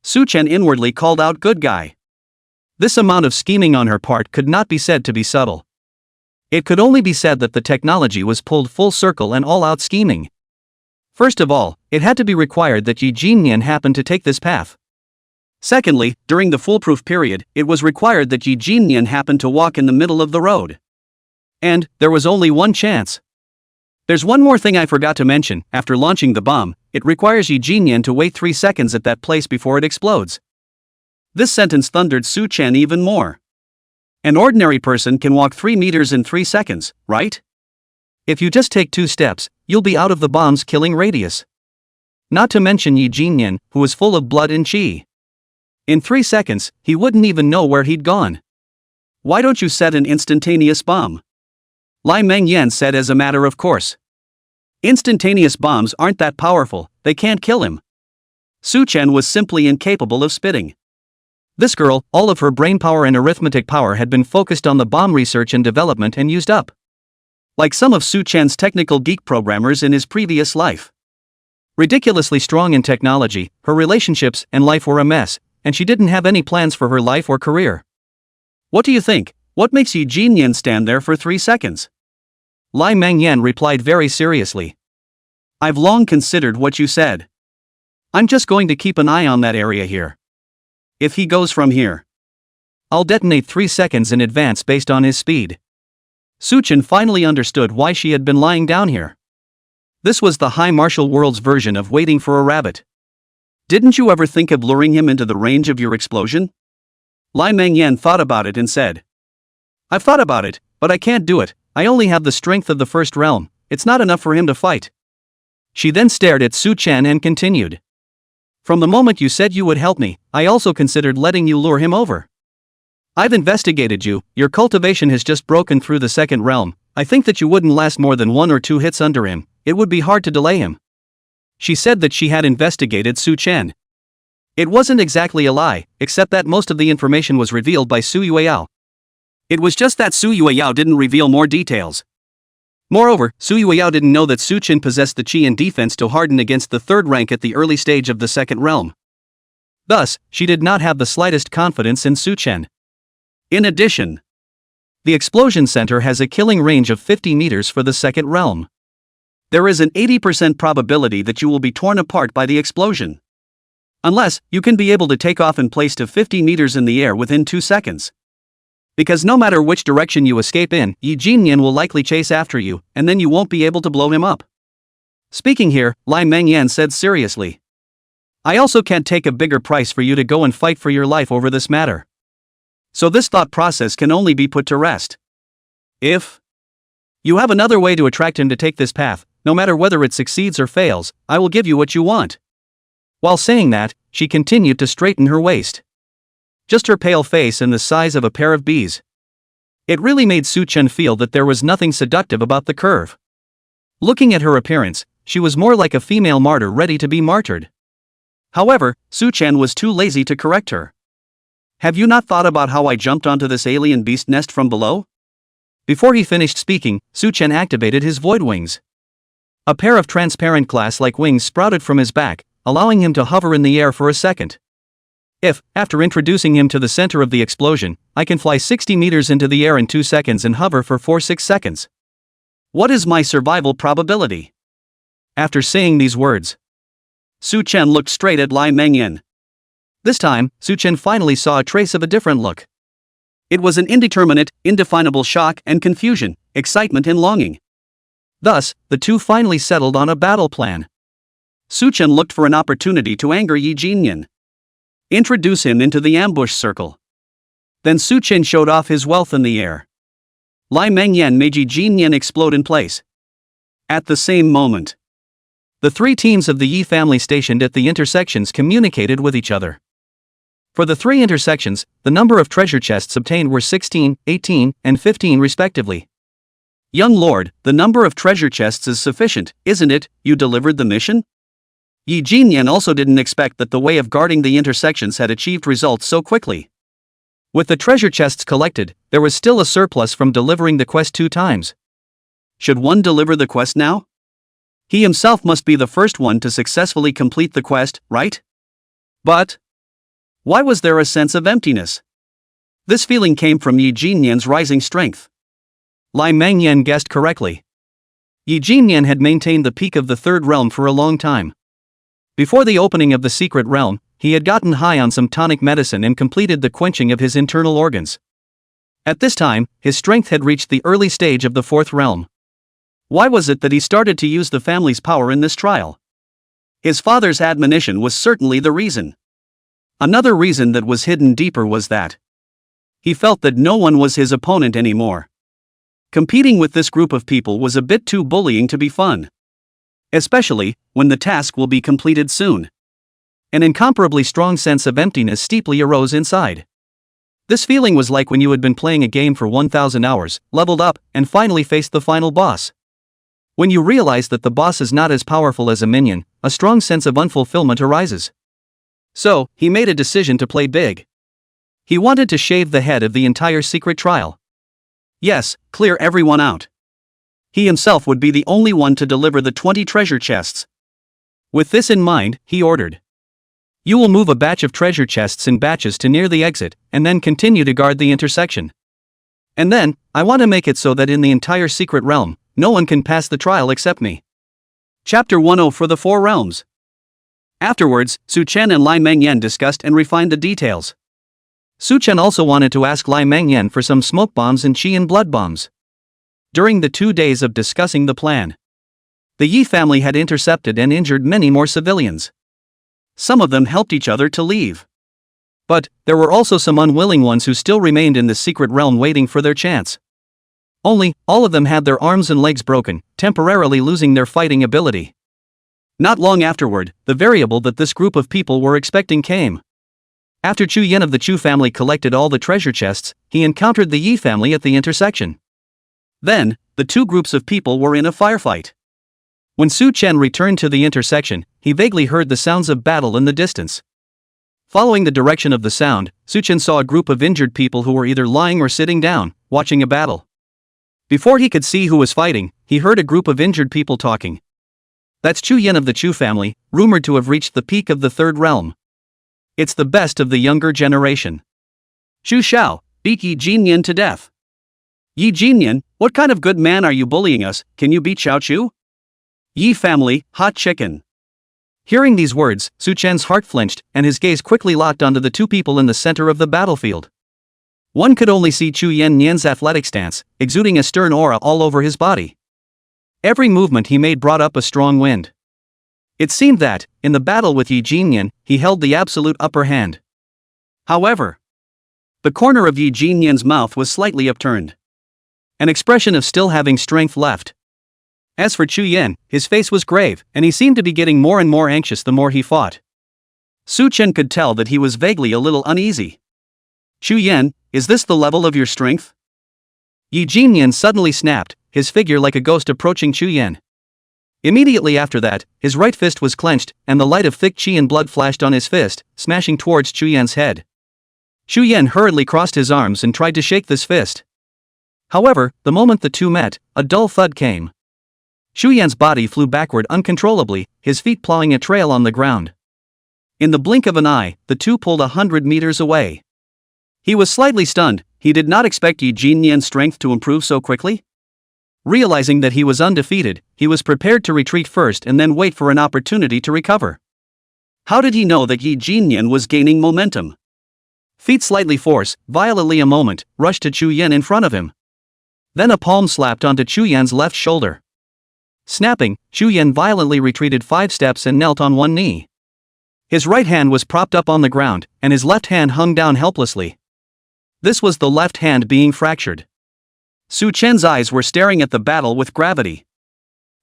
Su Chen inwardly called out good guy. This amount of scheming on her part could not be said to be subtle. It could only be said that the technology was pulled full circle and all-out scheming. First of all, it had to be required that Yi Jinyan happen to take this path. Secondly, during the foolproof period, it was required that Yi Jinyan happen to walk in the middle of the road. And there was only one chance. There's one more thing I forgot to mention. After launching the bomb, it requires Yi Jinyan to wait 3 seconds at that place before it explodes. This sentence thundered Su Chen even more. An ordinary person can walk 3 meters in 3 seconds, right? If you just take 2 steps, you'll be out of the bomb's killing radius. Not to mention Yi Jinyan, who is full of blood and qi. In 3 seconds, he wouldn't even know where he'd gone. Why don't you set an instantaneous bomb? Lai Mengyan said as a matter of course. Instantaneous bombs aren't that powerful, they can't kill him. Su Chen was simply incapable of spitting. This girl, all of her brainpower and arithmetic power had been focused on the bomb research and development and used up. Like some of Su Chen's technical geek programmers in his previous life. Ridiculously strong in technology, her relationships and life were a mess, and she didn't have any plans for her life or career. What do you think? What makes Yi Jinyan stand there for 3 seconds? Lai Mengyan replied very seriously. I've long considered what you said. I'm just going to keep an eye on that area here. If he goes from here, I'll detonate 3 seconds in advance based on his speed. Su Chen finally understood why she had been lying down here. This was the high martial world's version of waiting for a rabbit. Didn't you ever think of luring him into the range of your explosion? Lai Mengyan thought about it and said. I've thought about it, but I can't do it. I only have the strength of the first realm, it's not enough for him to fight. She then stared at Su Chen and continued. From the moment you said you would help me, I also considered letting you lure him over. I've investigated you, your cultivation has just broken through the second realm. I think that you wouldn't last more than 1 or 2 hits under him, it would be hard to delay him. She said that she had investigated Su Chen. It wasn't exactly a lie, except that most of the information was revealed by Su Yueyao. It was just that Su Yueyao didn't reveal more details. Moreover, Su Yueyao didn't know that Su Chen possessed the qi and defense to harden against the 3rd rank at the early stage of the second realm. Thus, she did not have the slightest confidence in Su Chen. In addition, the explosion center has a killing range of 50 meters for the second realm. There is an 80% probability that you will be torn apart by the explosion. Unless, you can be able to take off in place to 50 meters in the air within 2 seconds. Because no matter which direction you escape in, Yi Jinyan will likely chase after you, and then you won't be able to blow him up. Speaking here, Lai Mengyan said seriously. I also can't take a bigger price for you to go and fight for your life over this matter. So this thought process can only be put to rest. If you have another way to attract him to take this path, no matter whether it succeeds or fails, I will give you what you want. While saying that, she continued to straighten her waist. Just her pale face and the size of a pair of bees. It really made Su Chen feel that there was nothing seductive about the curve. Looking at her appearance, she was more like a female martyr ready to be martyred. However, Su Chen was too lazy to correct her. Have you not thought about how I jumped onto this alien beast nest from below? Before he finished speaking, Su Chen activated his void wings. A pair of transparent glass-like wings sprouted from his back, allowing him to hover in the air for a second. If, after introducing him to the center of the explosion, I can fly 60 meters into the air in 2 seconds and hover for 4-6 seconds. What is my survival probability? After saying these words, Su Chen looked straight at Lai Mengyan. This time, Su Chen finally saw a trace of a different look. It was an indeterminate, indefinable shock and confusion, excitement and longing. Thus, the two finally settled on a battle plan. Su Chen looked for an opportunity to anger Yi Jinyan. Introduce him into the ambush circle. Then Su Chen showed off his wealth in the air. Lai Mengyan made Yi Jinyan explode in place. At the same moment, the 3 teams of the Yi family stationed at the intersections communicated with each other. For the 3 intersections, the number of treasure chests obtained were 16, 18, and 15 respectively. Young lord, the number of treasure chests is sufficient, isn't it? You delivered the mission? Yi Jinyan also didn't expect that the way of guarding the intersections had achieved results so quickly. With the treasure chests collected, there was still a surplus from delivering the quest 2 times. Should one deliver the quest now? He himself must be the first one to successfully complete the quest, right? But why was there a sense of emptiness? This feeling came from Yi Jinyan's rising strength. Lai Mengyan guessed correctly. Yi Jinyan had maintained the peak of the third realm for a long time. Before the opening of the secret realm, he had gotten high on some tonic medicine and completed the quenching of his internal organs. At this time, his strength had reached the early stage of the fourth realm. Why was it that he started to use the family's power in this trial? His father's admonition was certainly the reason. Another reason that was hidden deeper was that he felt that no one was his opponent anymore. Competing with this group of people was a bit too bullying to be fun. Especially when the task will be completed soon. An incomparably strong sense of emptiness steeply arose inside. This feeling was like when you had been playing a game for 1,000 hours, leveled up, and finally faced the final boss. When you realize that the boss is not as powerful as a minion, a strong sense of unfulfillment arises. So, he made a decision to play big. He wanted to shave the head of the entire secret trial. Yes, clear everyone out. He himself would be the only one to deliver the 20 treasure chests. With this in mind, he ordered. You will move a batch of treasure chests in batches to near the exit, and then continue to guard the intersection. And then, I want to make it so that in the entire secret realm, no one can pass the trial except me. Chapter 10 for the 4 realms. Afterwards, Su Chen and Lai Mengyan discussed and refined the details. Su Chen also wanted to ask Lai Mengyan for some smoke bombs and qi and blood bombs. During the 2 days of discussing the plan, the Yi family had intercepted and injured many more civilians. Some of them helped each other to leave. But there were also some unwilling ones who still remained in the secret realm waiting for their chance. Only, all of them had their arms and legs broken, temporarily losing their fighting ability. Not long afterward, the variable that this group of people were expecting came. After Chu Yen of the Chu family collected all the treasure chests, he encountered the Yi family at the intersection. Then, the two groups of people were in a firefight. When Su Chen returned to the intersection, he vaguely heard the sounds of battle in the distance. Following the direction of the sound, Su Chen saw a group of injured people who were either lying or sitting down, watching a battle. Before he could see who was fighting, he heard a group of injured people talking. That's Chu Yen of the Chu family, rumored to have reached the peak of the third realm. It's the best of the younger generation. Xu Xiao, beat Yi Jinyan to death. Yi Jinyan, what kind of good man are you bullying us? Can you beat Xiao Chu? Yi family, hot chicken. Hearing these words, Su Chen's heart flinched, and his gaze quickly locked onto the two people in the center of the battlefield. One could only see Chu Yen's athletic stance, exuding a stern aura all over his body. Every movement he made brought up a strong wind. It seemed that, in the battle with Yi Jinyan, he held the absolute upper hand. However, the corner of Yi Jinyan's mouth was slightly upturned. An expression of still having strength left. As for Chu Yen, his face was grave, and he seemed to be getting more and more anxious the more he fought. Su Chen could tell that he was vaguely a little uneasy. Chu Yen, is this the level of your strength? Yi Jinyan suddenly snapped, his figure like a ghost approaching Chu Yen. Immediately after that, his right fist was clenched, and the light of thick qi and blood flashed on his fist, smashing towards Chu Yen's head. Chu Yen hurriedly crossed his arms and tried to shake this fist. However, the moment the two met, a dull thud came. Chu Yen's body flew backward uncontrollably, his feet plowing a trail on the ground. In the blink of an eye, the two pulled 100 meters away. He was slightly stunned. He did not expect Yi Jinyan's strength to improve so quickly. Realizing that he was undefeated, he was prepared to retreat first and then wait for an opportunity to recover. How did he know that Yi Jinyan was gaining momentum? Feet slightly force, violently a moment, rushed to Chu Yen in front of him. Then a palm slapped onto Chu Yen's left shoulder. Snapping, Chu Yen violently retreated 5 steps and knelt on one knee. His right hand was propped up on the ground, and his left hand hung down helplessly. This was the left hand being fractured. Su Chen's eyes were staring at the battle with gravity.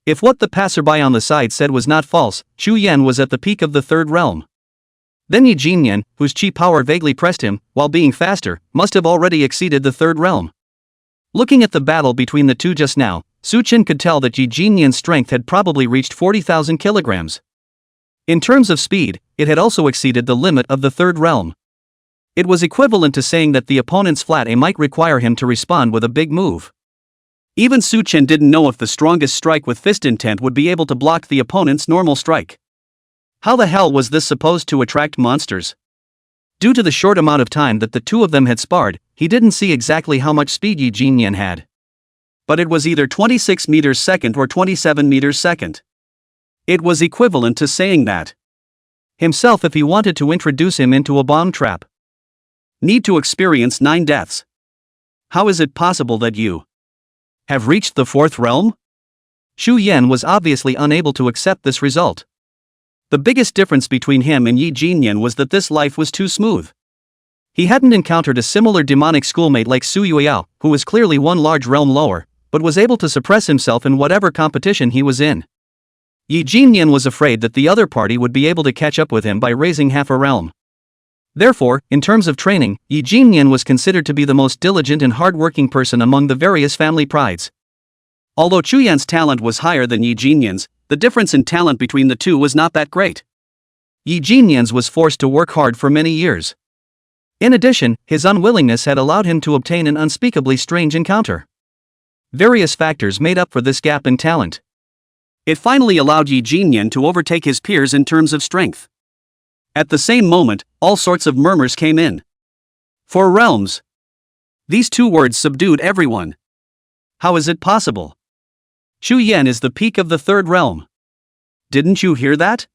If what the passerby on the side said was not false, Chu Yen was at the peak of the third realm. Then Yi Jinyan, whose chi power vaguely pressed him, while being faster, must have already exceeded the third realm. Looking at the battle between the two just now, Su Chen could tell that Yi Jinyan's strength had probably reached 40,000 kilograms. In terms of speed, it had also exceeded the limit of the third realm. It was equivalent to saying that the opponent's flat A might require him to respond with a big move. Even Su Chen didn't know if the strongest strike with fist intent would be able to block the opponent's normal strike. How the hell was this supposed to attract monsters? Due to the short amount of time that the two of them had sparred, he didn't see exactly how much speed Yi Jinyan had. But it was either 26 meters second or 27 meters second. It was equivalent to saying that himself if he wanted to introduce him into a bomb trap. Need to experience 9 deaths. How is it possible that you have reached the 4th realm? Xu Yan was obviously unable to accept this result. The biggest difference between him and Yi Jinyan was that this life was too smooth. He hadn't encountered a similar demonic schoolmate like Su Yueyao, who was clearly one large realm lower, but was able to suppress himself in whatever competition he was in. Yi Jinyan was afraid that the other party would be able to catch up with him by raising half a realm. Therefore, in terms of training, Yi Jinyan was considered to be the most diligent and hard-working person among the various family prides. Although Chu Yan's talent was higher than Yi Jinyan's, the difference in talent between the two was not that great. Yi Jinyan's was forced to work hard for many years. In addition, his unwillingness had allowed him to obtain an unspeakably strange encounter. Various factors made up for this gap in talent. It finally allowed Yi Jinyan to overtake his peers in terms of strength. At the same moment, all sorts of murmurs came in. 4 realms. These 2 words subdued everyone. How is it possible? Xu Yan is the peak of the 3rd realm. Didn't you hear that?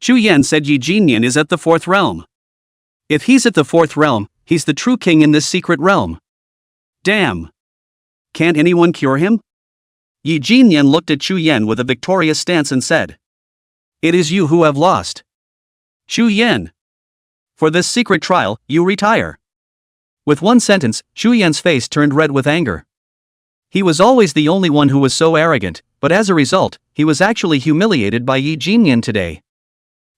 Xu Yan said Yi Jinyan is at the 4th realm. If he's at the 4th realm, he's the true king in this secret realm. Damn. Can't anyone cure him? Yi Jinyan looked at Xu Yan with a victorious stance and said, "It is you who have lost. Xu Yan. For this secret trial, you retire." With one sentence, Xu Yan's face turned red with anger. He was always the only one who was so arrogant, but as a result, he was actually humiliated by Yi Jinyan today.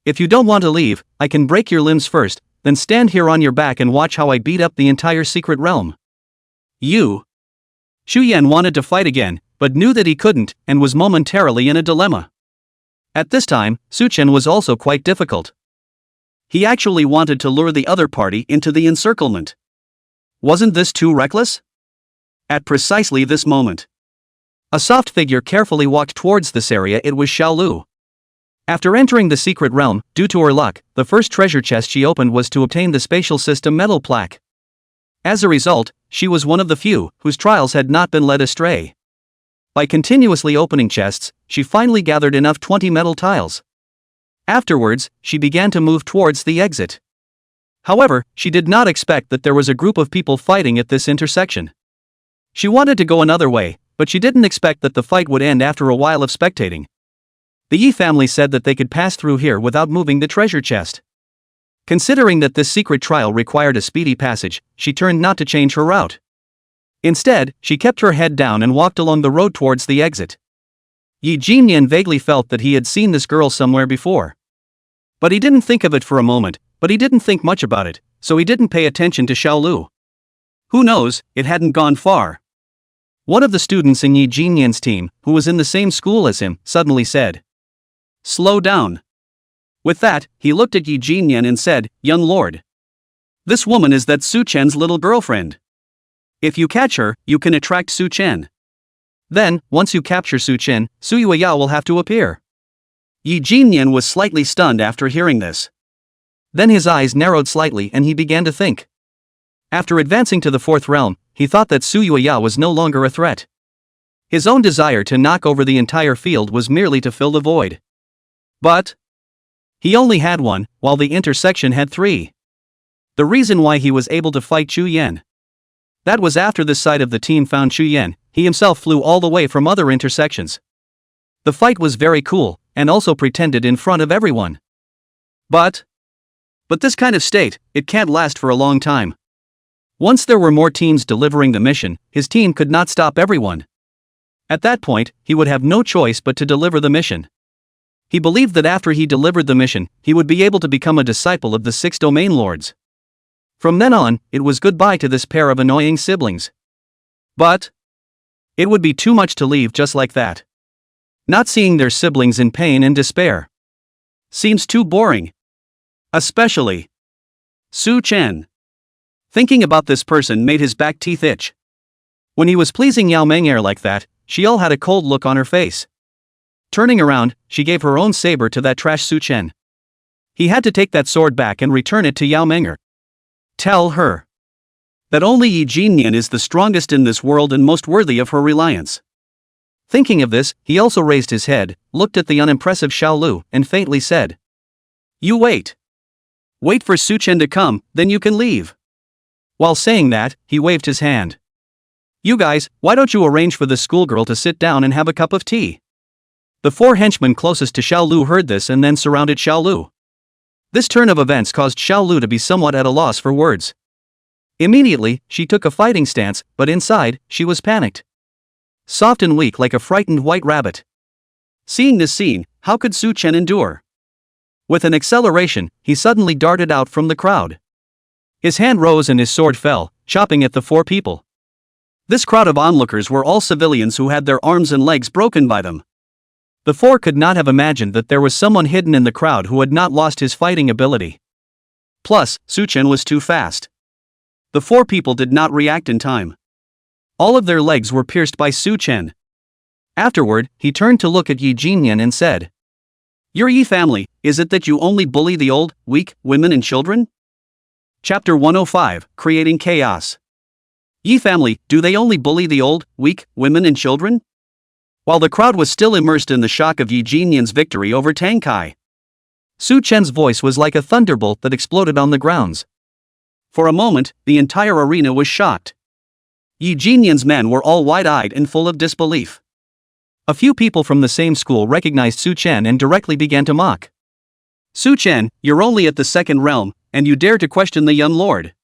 "If you don't want to leave, I can break your limbs first, then stand here on your back and watch how I beat up the entire secret realm." You. Xu Yan wanted to fight again, but knew that he couldn't, and was momentarily in a dilemma. At this time, Su Chen was also quite difficult. He actually wanted to lure the other party into the encirclement. Wasn't this too reckless? At precisely this moment, a soft figure carefully walked towards this area. It was Xiao Lu. After entering the secret realm, due to her luck, the first treasure chest she opened was to obtain the spatial system metal plaque. As a result, she was one of the few whose trials had not been led astray. By continuously opening chests, she finally gathered enough 20 metal tiles. Afterwards, she began to move towards the exit. However, she did not expect that there was a group of people fighting at this intersection. She wanted to go another way, but she didn't expect that the fight would end after a while of spectating. The Yi family said that they could pass through here without moving the treasure chest. Considering that this secret trial required a speedy passage, she turned not to change her route. Instead, she kept her head down and walked along the road towards the exit. Yi Jinyan vaguely felt that he had seen this girl somewhere before. But he didn't think of it for a moment, but he didn't think much about it, so he didn't pay attention to Xiao Lu. Who knows, it hadn't gone far. One of the students in Yi Jinyan's team, who was in the same school as him, suddenly said, "Slow down." With that, he looked at Yi Jinyan and said, "Young lord, this woman is that Su Chen's little girlfriend. If you catch her, you can attract Su Chen. Then, once you capture Su Chen, Su Yueyao will have to appear." Yi Jinyan was slightly stunned after hearing this. Then his eyes narrowed slightly and he began to think. After advancing to the 4th realm, he thought that Su Yueyao was no longer a threat. His own desire to knock over the entire field was merely to fill the void. But he only had one, while the intersection had 3. The reason why he was able to fight Xu Yan. That was after this side of the team found Xu Yan, he himself flew all the way from other intersections. The fight was very cool, and also pretended in front of everyone. But this kind of state, it can't last for a long time. Once there were more teams delivering the mission, his team could not stop everyone. At that point, he would have no choice but to deliver the mission. He believed that after he delivered the mission, he would be able to become a disciple of the 6 domain lords. From then on, it was goodbye to this pair of annoying siblings. But it would be too much to leave just like that. Not seeing their siblings in pain and despair. Seems too boring. Especially Su Chen. Thinking about this person made his back teeth itch. When he was pleasing Yao Meng'er like that, Xiao had a cold look on her face. Turning around, she gave her own saber to that trash Su Chen. He had to take that sword back and return it to Yao Meng'er. Tell her that only Yi Jinyan is the strongest in this world and most worthy of her reliance. Thinking of this, he also raised his head, looked at the unimpressive Xiao Lu, and faintly said, "You wait. Wait for Su Chen to come, then you can leave." While saying that, he waved his hand. "You guys, why don't you arrange for the schoolgirl to sit down and have a cup of tea?" The four henchmen closest to Xiao Lu heard this and then surrounded Xiao Lu. This turn of events caused Xiao Lu to be somewhat at a loss for words. Immediately, she took a fighting stance, but inside, she was panicked. Soft and weak like a frightened white rabbit. Seeing this scene, how could Su Chen endure? With an acceleration, he suddenly darted out from the crowd. His hand rose and his sword fell, chopping at the four people. This crowd of onlookers were all civilians who had their arms and legs broken by them. The four could not have imagined that there was someone hidden in the crowd who had not lost his fighting ability. Plus, Su Chen was too fast. The four people did not react in time. All of their legs were pierced by Su Chen. Afterward, he turned to look at Yi Jinyan and said, "Your Yi family, is it that you only bully the old, weak, women and children?" Chapter 105, Creating Chaos. Yi family, do they only bully the old, weak, women and children? While the crowd was still immersed in the shock of Yi Jinyan's victory over Tang Kai, Su Chen's voice was like a thunderbolt that exploded on the grounds. For a moment, the entire arena was shocked. Yi Jinyan's men were all wide-eyed and full of disbelief. A few people from the same school recognized Su Chen and directly began to mock. "Su Chen, you're only at the second realm, and you dare to question the young lord."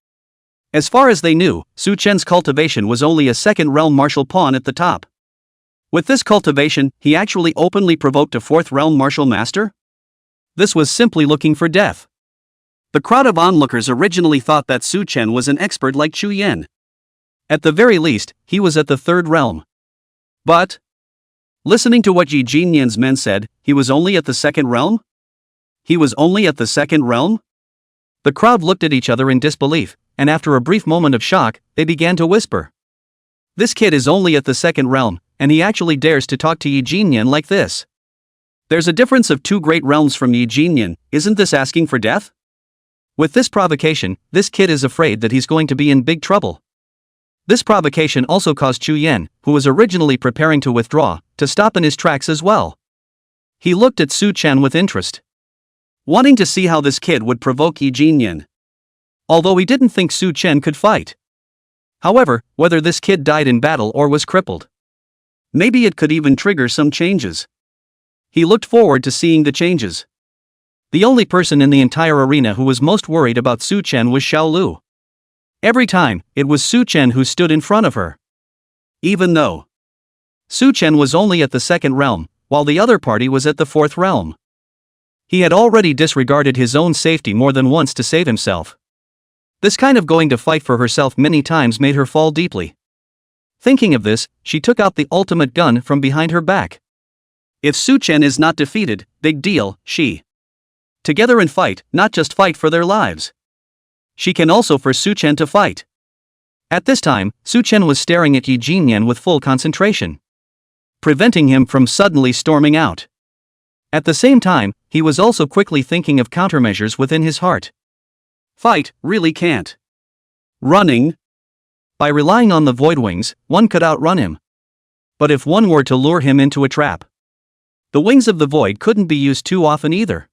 As far as they knew, Su Chen's cultivation was only a second realm martial pawn at the top. With this cultivation, he actually openly provoked a fourth realm martial master? This was simply looking for death. The crowd of onlookers originally thought that Su Chen was an expert like Chu Yan. At the very least, he was at the third realm. But listening to what Yi Jinyan's men said, he was only at the second realm? He was only at the second realm? The crowd looked at each other in disbelief, and after a brief moment of shock, they began to whisper. This kid is only at the second realm, and he actually dares to talk to Yi Jinyan like this. There's a difference of 2 great realms from Yi Jinyan, isn't this asking for death? With this provocation, this kid is afraid that he's going to be in big trouble. This provocation also caused Chu Yan, who was originally preparing to withdraw, to stop in his tracks as well. He looked at Su Chen with interest, wanting to see how this kid would provoke Yi Jinyan. Although he didn't think Su Chen could fight. However, whether this kid died in battle or was crippled, maybe it could even trigger some changes. He looked forward to seeing the changes. The only person in the entire arena who was most worried about Su Chen was Xiao Lu. Every time, it was Su Chen who stood in front of her. Even though Su Chen was only at the second realm, while the other party was at the fourth realm. He had already disregarded his own safety more than once to save himself. This kind of going to fight for herself many times made her fall deeply. Thinking of this, she took out the ultimate gun from behind her back. If Su Chen is not defeated, big deal, she. Together and fight, not just fight for their lives. She can also force Su Chen to fight. At this time, Su Chen was staring at Yi Jinyan with full concentration, preventing him from suddenly storming out. At the same time, he was also quickly thinking of countermeasures within his heart. Fight, really can't. Running. By relying on the void wings, one could outrun him. But if one were to lure him into a trap, the wings of the void couldn't be used too often either.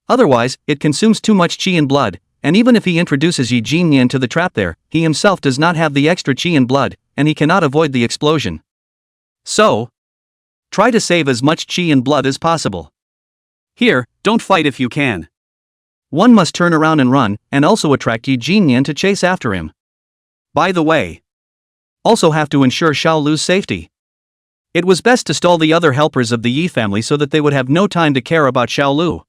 Otherwise, it consumes too much chi and blood, and even if he introduces Yi Jinyan to the trap there, he himself does not have the extra chi and blood, and he cannot avoid the explosion. So, try to save as much chi and blood as possible. Here, don't fight if you can. One must turn around and run, and also attract Yi Jinyan to chase after him. By the way, also have to ensure Xiao Lu's safety. It was best to stall the other helpers of the Yi family so that they would have no time to care about Xiao Lu.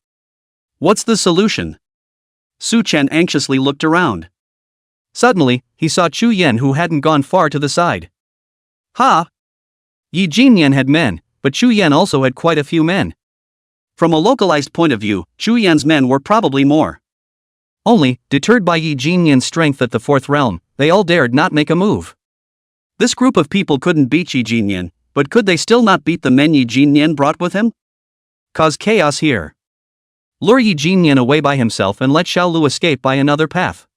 What's the solution? Su Chen anxiously looked around. Suddenly, he saw Chu Yan who hadn't gone far to the side. Ha! Yi Jinyan had men, but Chu Yan also had quite a few men. From a localized point of view, Zhu Yan's men were probably more. Only, deterred by Yi Jinyan's strength at the fourth realm, they all dared not make a move. This group of people couldn't beat Yi Jinyan, but could they still not beat the men Yi Jinyan brought with him? Cause chaos here. Lure Yi Jinyan away by himself and let Xiao Lu escape by another path.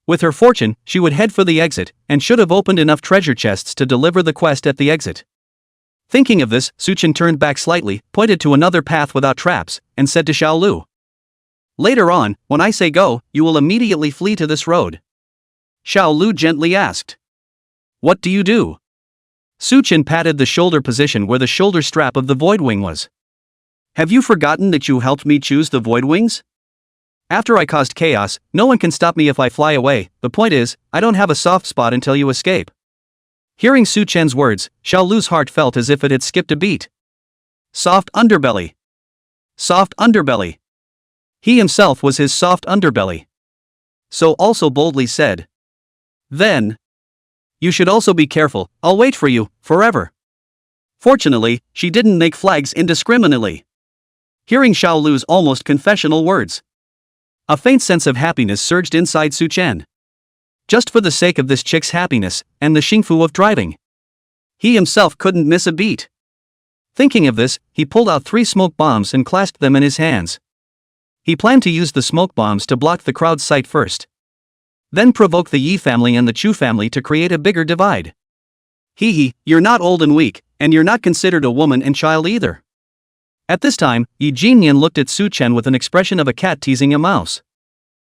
With her fortune, she would head for the exit, and should have opened enough treasure chests to deliver the quest at the exit. Thinking of this, Su Chen turned back slightly, pointed to another path without traps, and said to Xiao Lu, "Later on, when I say go, you will immediately flee to this road." Xiao Lu gently asked, "What do you do?" Su Chen patted the shoulder position where the shoulder strap of the Void Wing was. "Have you forgotten that you helped me choose the Void Wings? After I caused chaos, no one can stop me if I fly away. The point is, I don't have a soft spot until you escape." Hearing Su Chen's words, Xiao Lu's heart felt as if it had skipped a beat. Soft underbelly. Soft underbelly. He himself was his soft underbelly. So also boldly said, "Then, you should also be careful, I'll wait for you, forever." Fortunately, she didn't make flags indiscriminately. Hearing Xiao Lu's almost confessional words, a faint sense of happiness surged inside Su Chen. Just for the sake of this chick's happiness, and the xingfu of driving. He himself couldn't miss a beat. Thinking of this, he pulled out 3 smoke bombs and clasped them in his hands. He planned to use the smoke bombs to block the crowd's sight first. Then provoke the Yi family and the Chu family to create a bigger divide. Hee, you're not old and weak, and you're not considered a woman and child either. At this time, Yi Jinyan looked at Su Chen with an expression of a cat teasing a mouse.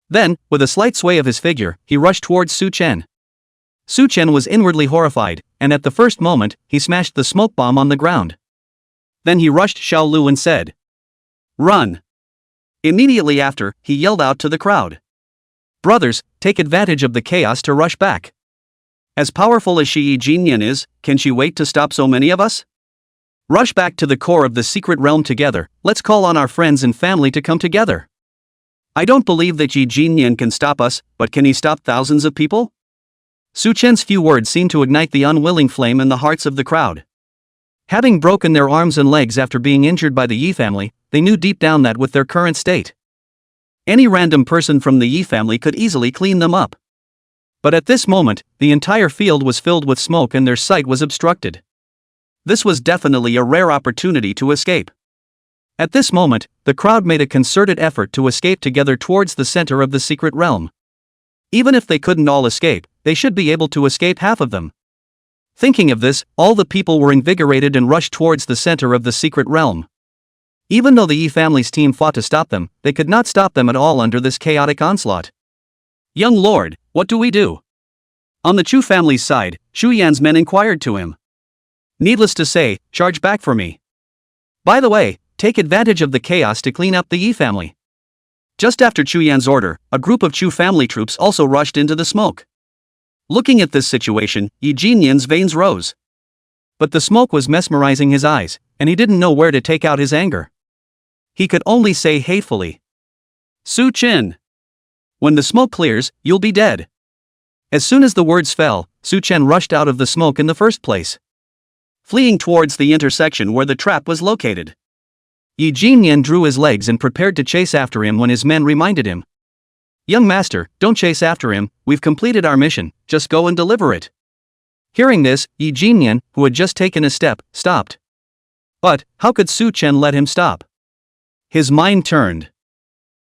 Then, with a slight sway of his figure, he rushed towards Su Chen. Su Chen was inwardly horrified, and at the first moment, he smashed the smoke bomb on the ground. Then he rushed Xiao Lu and said, "Run!" Immediately after, he yelled out to the crowd, "Brothers, take advantage of the chaos to rush back. As powerful as Yi Jinyan is, can she wait to stop so many of us? Rush back to the core of the secret realm together, let's call on our friends and family to come together. I don't believe that Yi Jinyan can stop us, but can he stop thousands of people?" Su Chen's few words seemed to ignite the unwilling flame in the hearts of the crowd. Having broken their arms and legs after being injured by the Yi family, they knew deep down that with their current state, any random person from the Yi family could easily clean them up. But at this moment, the entire field was filled with smoke and their sight was obstructed. This was definitely a rare opportunity to escape. At this moment, the crowd made a concerted effort to escape together towards the center of the secret realm. Even if they couldn't all escape, they should be able to escape half of them. Thinking of this, all the people were invigorated and rushed towards the center of the secret realm. Even though the Yi family's team fought to stop them, they could not stop them at all under this chaotic onslaught. "Young lord, what do we do?" On the Chu family's side, Shu Yan's men inquired to him. "Needless to say, charge back for me. By the way, take advantage of the chaos to clean up the Yi family." Just after Chu Yan's order, a group of Chu family troops also rushed into the smoke. Looking at this situation, Yi Jinyan's veins rose. But the smoke was mesmerizing his eyes, and he didn't know where to take out his anger. He could only say hatefully, "Su Chen, when the smoke clears, you'll be dead." As soon as the words fell, Su Chen rushed out of the smoke in the first place, fleeing towards the intersection where the trap was located. Yi Jinyan drew his legs and prepared to chase after him when his men reminded him, "Young master, don't chase after him, we've completed our mission, just go and deliver it." Hearing this, Yi Jinyan, who had just taken a step, stopped. But, how could Su Chen let him stop? His mind turned.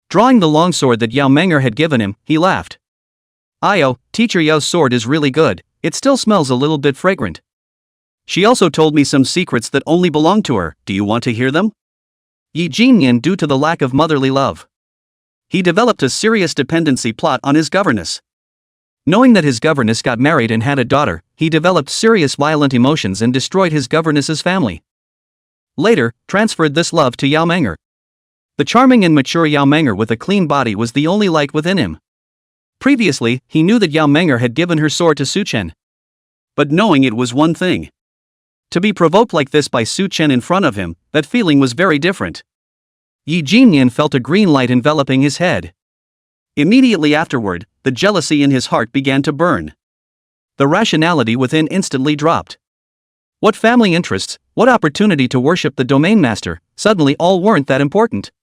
Drawing the longsword that Yao Menger had given him, he laughed. "Io, Teacher Yao's sword is really good, it still smells a little bit fragrant. She also told me some secrets that only belong to her, do you want to hear them?" Yi Jinyan, due to the lack of motherly love, he developed a serious dependency plot on his governess. Knowing that his governess got married and had a daughter, he developed serious violent emotions and destroyed his governess's family. Later, transferred this love to Yao Menger. The charming and mature Yao Menger with a clean body was the only light within him. Previously, he knew that Yao Menger had given her sword to Su Chen. But knowing it was one thing. To be provoked like this by Su Chen in front of him, that feeling was very different. Yi Jinyan felt a green light enveloping his head. Immediately afterward, the jealousy in his heart began to burn. The rationality within instantly dropped. What family interests, What opportunity to worship the domain master, suddenly all weren't that important.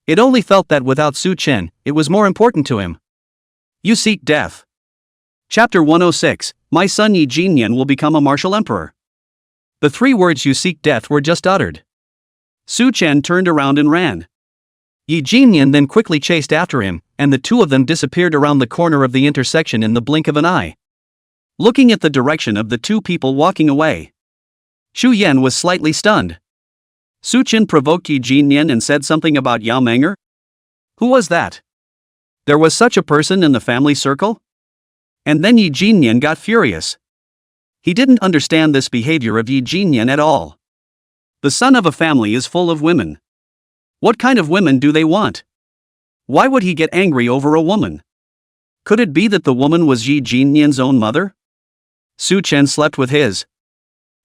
It only felt that without Su Chen, it was more important to him. You seek death. Chapter 106, My son Yi Jinyan will become a martial emperor. The 3 words you seek death were just uttered. Su Chen turned around and ran. Yi Jinyan then quickly chased after him, and the 2 of them disappeared around the corner of the intersection in the blink of an eye. Looking at the direction of the 2 people walking away, Xu Yan was slightly stunned. Su Chen provoked Yi Jinyan and said something about Yao Menger? Who was that? There was such a person in the family circle? And then Yi Jinyan got furious. He didn't understand this behavior of Yi Jinyan at all. The son of a family is full of women. What kind of women do they want? Why would he get angry over a woman? Could it be that the woman was Yi Jinyan's own mother? Su Chen slept with his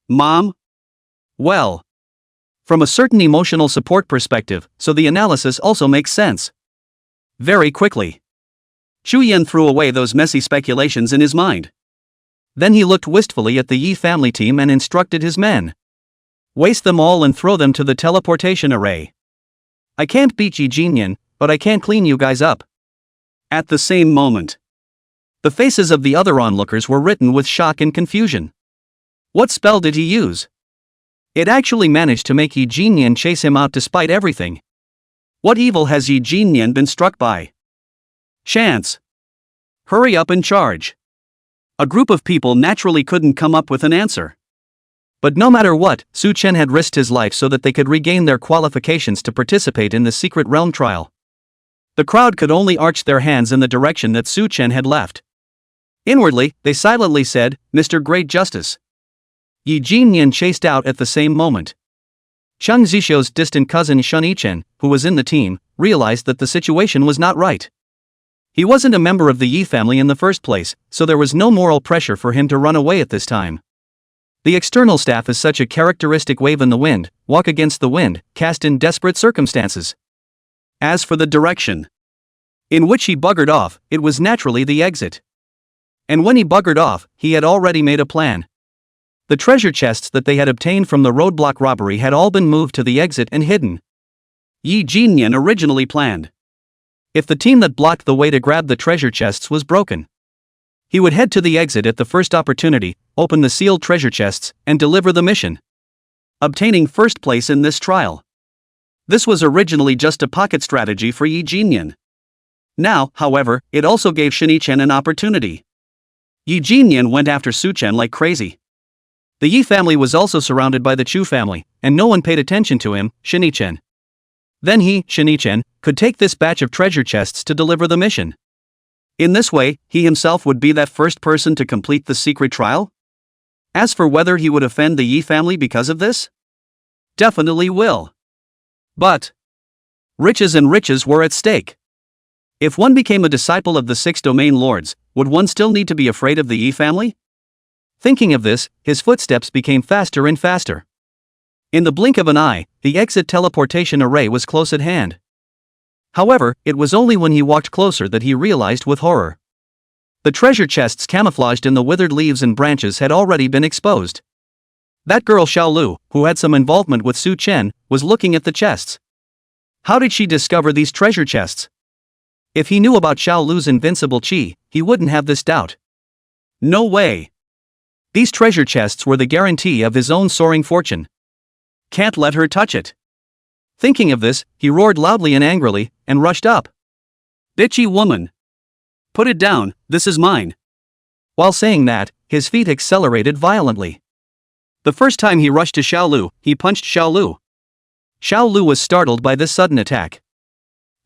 mom? Well, from a certain emotional support perspective, so the analysis also makes sense. Very quickly, Xu Yan threw away those messy speculations in his mind. Then he looked wistfully at the Yi family team and instructed his men. Waste them all and throw them to the teleportation array. I can't beat Yi Jinyan, but I can clean you guys up. At the same moment, the faces of the other onlookers were written with shock and confusion. What spell did he use? It actually managed to make Yi Jinyan chase him out despite everything. What evil has Yi Jinyan been struck by? Chance. Hurry up and charge. A group of people naturally couldn't come up with an answer. But no matter what, Su Chen had risked his life so that they could regain their qualifications to participate in the secret realm trial. The crowd could only arch their hands in the direction that Su Chen had left. Inwardly, they silently said, Mr. Great Justice. Yi Jinyan chased out at the same moment. Cheng Zixio's distant cousin Shun Yichen, who was in the team, realized that the situation was not right. He wasn't a member of the Yi family in the first place, so there was no moral pressure for him to run away at this time. The external staff is such a characteristic wave in the wind, walk against the wind, cast in desperate circumstances. As for the direction in which he buggered off, it was naturally the exit. And when he buggered off, he had already made a plan. The treasure chests that they had obtained from the roadblock robbery had all been moved to the exit and hidden. Yi Jinyan originally planned, if the team that blocked the way to grab the treasure chests was broken, he would head to the exit at the first opportunity, open the sealed treasure chests, and deliver the mission, obtaining first place in this trial. This was originally just a pocket strategy for Yi Jinyan. Now, however, it also gave Shen Yichen an opportunity. Yi Jinyan went after Su Chen like crazy. The Yi family was also surrounded by the Chu family, and no one paid attention to him, Shen Yichen. Then he, Shen Yichen, could take this batch of treasure chests to deliver the mission. In this way, he himself would be that first person to complete the secret trial? As for whether he would offend the Yi family because of this? Definitely will. But riches and riches were at stake. If one became a disciple of the 6 domain lords, would one still need to be afraid of the Yi family? Thinking of this, his footsteps became faster and faster. In the blink of an eye, the exit teleportation array was close at hand. However, it was only when he walked closer that he realized with horror. The treasure chests camouflaged in the withered leaves and branches had already been exposed. That girl Xiao Lu, who had some involvement with Su Chen, was looking at the chests. How did she discover these treasure chests? If he knew about Xiao Lu's invincible qi, he wouldn't have this doubt. No way. These treasure chests were the guarantee of his own soaring fortune. Can't let her touch it. Thinking of this, he roared loudly and angrily, and rushed up. Bitchy woman. Put it down, this is mine. While saying that, his feet accelerated violently. The first time he rushed to Xiao Lu, he punched Xiao Lu. Xiao Lu was startled by this sudden attack.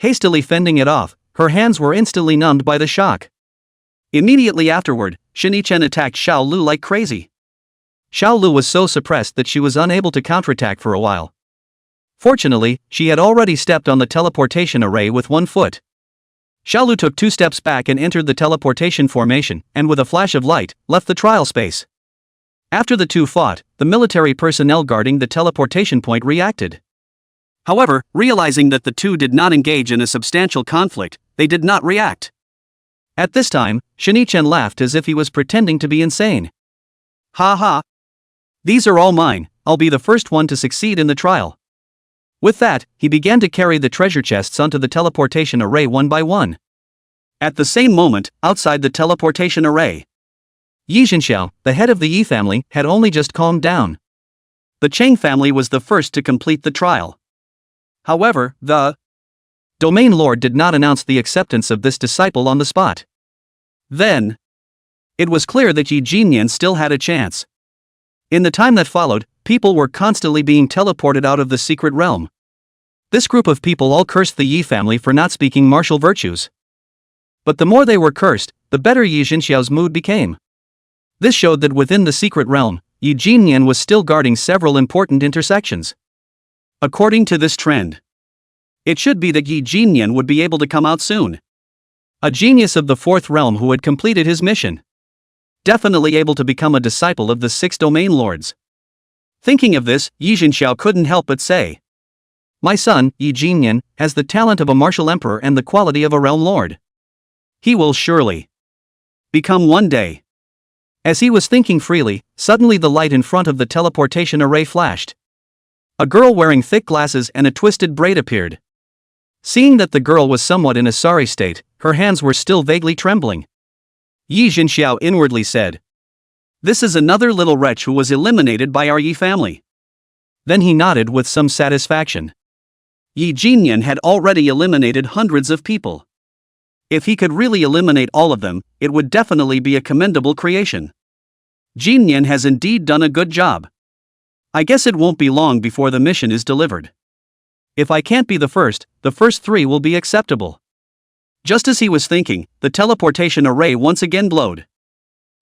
Hastily fending it off, her hands were instantly numbed by the shock. Immediately afterward, Shen Yichen attacked Xiao Lu like crazy. Xiao Lu was so suppressed that she was unable to counterattack for a while. Fortunately, she had already stepped on the teleportation array with one foot. Xiao Lu took 2 steps back and entered the teleportation formation, and with a flash of light, left the trial space. After the two fought, the military personnel guarding the teleportation point reacted. However, realizing that the two did not engage in a substantial conflict, they did not react. At this time, Shen Yichen laughed as if he was pretending to be insane. Ha ha! These are all mine, I'll be the first one to succeed in the trial. With that, he began to carry the treasure chests onto the teleportation array one by one. At the same moment, outside the teleportation array, Yi Zhenxiao, the head of the Yi family, had only just calmed down. The Cheng family was the first to complete the trial. However, the Domain Lord did not announce the acceptance of this disciple on the spot. Then, it was clear that Yi Jinyan still had a chance. In the time that followed, people were constantly being teleported out of the secret realm. This group of people all cursed the Yi family for not speaking martial virtues. But the more they were cursed, the better Yi Zhenxiao's mood became. This showed that within the secret realm, Yi Jinyan was still guarding several important intersections. According to this trend, it should be that Yi Jinyan would be able to come out soon. A genius of the fourth realm who had completed his mission. Definitely able to become a disciple of the six domain lords. Thinking of this, Yi Zhenxiao couldn't help but say, "My son, Yi Jinyan, has the talent of a martial emperor and the quality of a realm lord. He will surely become one day." As he was thinking freely, suddenly the light in front of the teleportation array flashed. A girl wearing thick glasses and a twisted braid appeared. Seeing that the girl was somewhat in a sorry state, her hands were still vaguely trembling. Yi Zhenxiao inwardly said, "This is another little wretch who was eliminated by our Yi family." Then he nodded with some satisfaction. Yi Jinyan had already eliminated hundreds of people. If he could really eliminate all of them, it would definitely be a commendable creation. Jinyan has indeed done a good job. I guess it won't be long before the mission is delivered. If I can't be the first three will be acceptable. Just as he was thinking, the teleportation array once again glowed.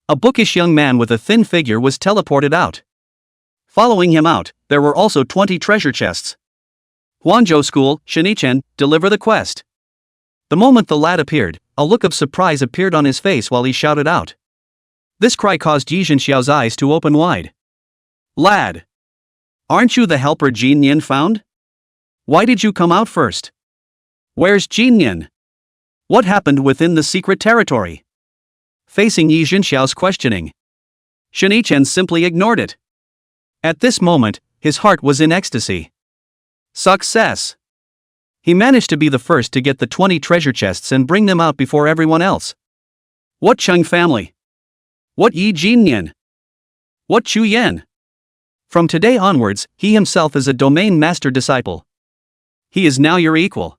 A bookish young man with a thin figure was teleported out. Following him out, there were also 20 treasure chests. Huanzhou School, Shinichen, deliver the quest. The moment the lad appeared, a look of surprise appeared on his face while he shouted out. This cry caused Yi Zhenxiao's eyes to open wide. "Lad! Aren't you the helper Jinyan found? Why did you come out first? Where's Jinyan? What happened within the secret territory?" Facing Yi Zhenxiao's questioning, Shinichen simply ignored it. At this moment, his heart was in ecstasy. Success! He managed to be the first to get the 20 treasure chests and bring them out before everyone else. What Cheng family? What Yi Jinyan? What Chu Yan? From today onwards, he himself is a domain master disciple. He is now your equal.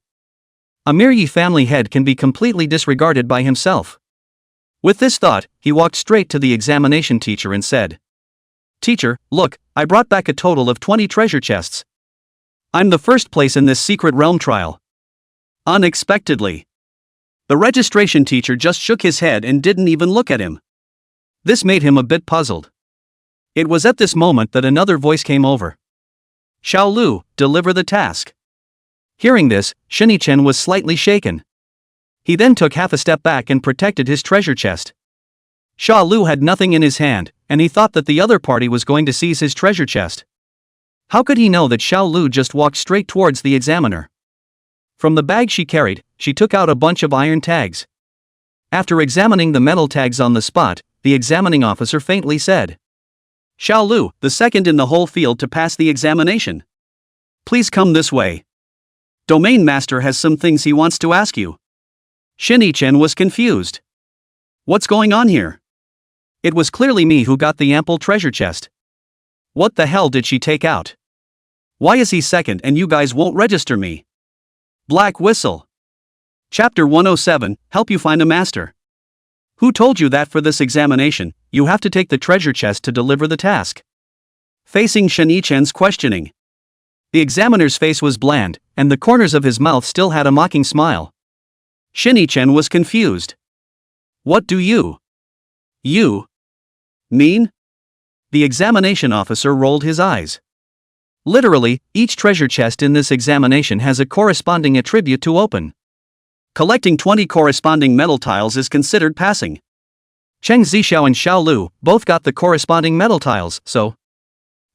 A mere Yi family head can be completely disregarded by himself. With this thought, he walked straight to the examination teacher and said, "Teacher, look, I brought back a total of 20 treasure chests. I'm the first place in this secret realm trial." Unexpectedly, the registration teacher just shook his head and didn't even look at him. This made him a bit puzzled. It was at this moment that another voice came over. "Xiao Lu, deliver the task." Hearing this, Shinichen was slightly shaken. He then took half a step back and protected his treasure chest. Xiao Lu had nothing in his hand, and he thought that the other party was going to seize his treasure chest. How could he know that Xiao Lu just walked straight towards the examiner? From the bag she carried, she took out a bunch of iron tags. After examining the metal tags on the spot, the examining officer faintly said, "Xiao Lu, the second in the whole field to pass the examination. Please come this way. Domain Master has some things he wants to ask you." Shinichen was confused. What's going on here? It was clearly me who got the ample treasure chest. What the hell did she take out? Why is he second and you guys won't register me? Black Whistle. Chapter 107, Help You Find a Master. Who told you that for this examination, you have to take the treasure chest to deliver the task? Facing Shinichen's questioning, the examiner's face was bland, and the corners of his mouth still had a mocking smile. Shinichen was confused. What do you mean? The examination officer rolled his eyes. Literally, each treasure chest in this examination has a corresponding attribute to open. Collecting 20 corresponding metal tiles is considered passing. Cheng Zixiao and Xiao Lu both got the corresponding metal tiles, so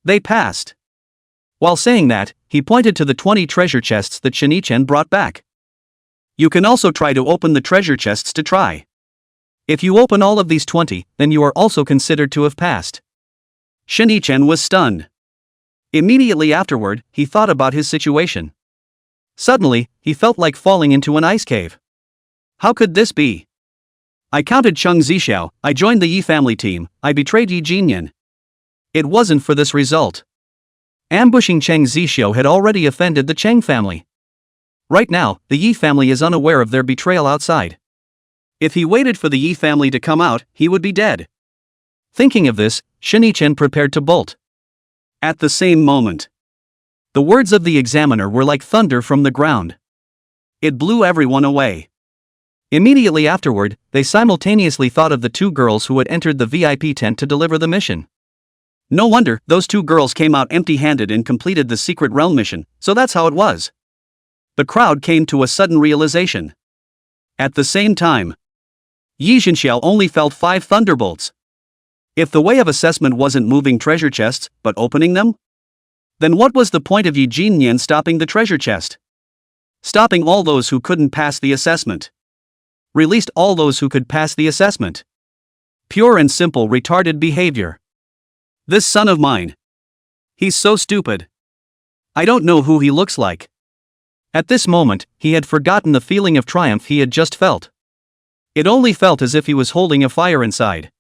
they passed. While saying that, he pointed to the 20 treasure chests that Shinichen brought back. You can also try to open the treasure chests to try. If you open all of these 20, then you are also considered to have passed. Shinichen was stunned. Immediately afterward, he thought about his situation. Suddenly, he felt like falling into an ice cave. How could this be? I counted Cheng Zixiao, I joined the Yi family team, I betrayed Yi Jinyan. It wasn't for this result. Ambushing Cheng Zixiao had already offended the Cheng family. Right now, the Yi family is unaware of their betrayal outside. If he waited for the Yi family to come out, he would be dead. Thinking of this, Shinichen prepared to bolt. At the same moment, the words of the examiner were like thunder from the ground. It blew everyone away. Immediately afterward, they simultaneously thought of the two girls who had entered the VIP tent to deliver the mission. No wonder those two girls came out empty-handed and completed the secret realm mission, so that's how it was. The crowd came to a sudden realization. At the same time, Yi Jinxiao only felt 5 thunderbolts. If the way of assessment wasn't moving treasure chests, but opening them? Then what was the point of Yi Jinyan stopping the treasure chest? Stopping all those who couldn't pass the assessment. Released all those who could pass the assessment. Pure and simple retarded behavior. This son of mine. He's so stupid. I don't know who he looks like. At this moment, he had forgotten the feeling of triumph he had just felt. It only felt as if he was holding a fire inside.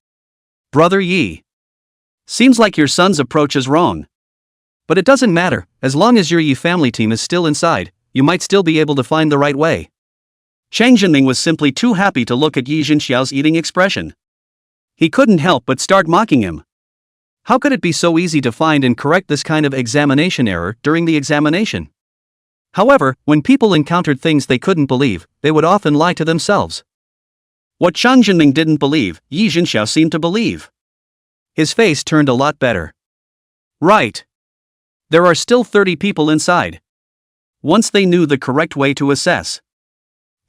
Brother Yi. Seems like your son's approach is wrong. But it doesn't matter, as long as your Yi family team is still inside, you might still be able to find the right way. Chang Jinming was simply too happy to look at Yi Jinxiao's eating expression. He couldn't help but start mocking him. How could it be so easy to find and correct this kind of examination error during the examination? However, when people encountered things they couldn't believe, they would often lie to themselves. What Chang Jinming didn't believe, Yi Jinxiao seemed to believe. His face turned a lot better. Right. There are still 30 people inside. Once they knew the correct way to assess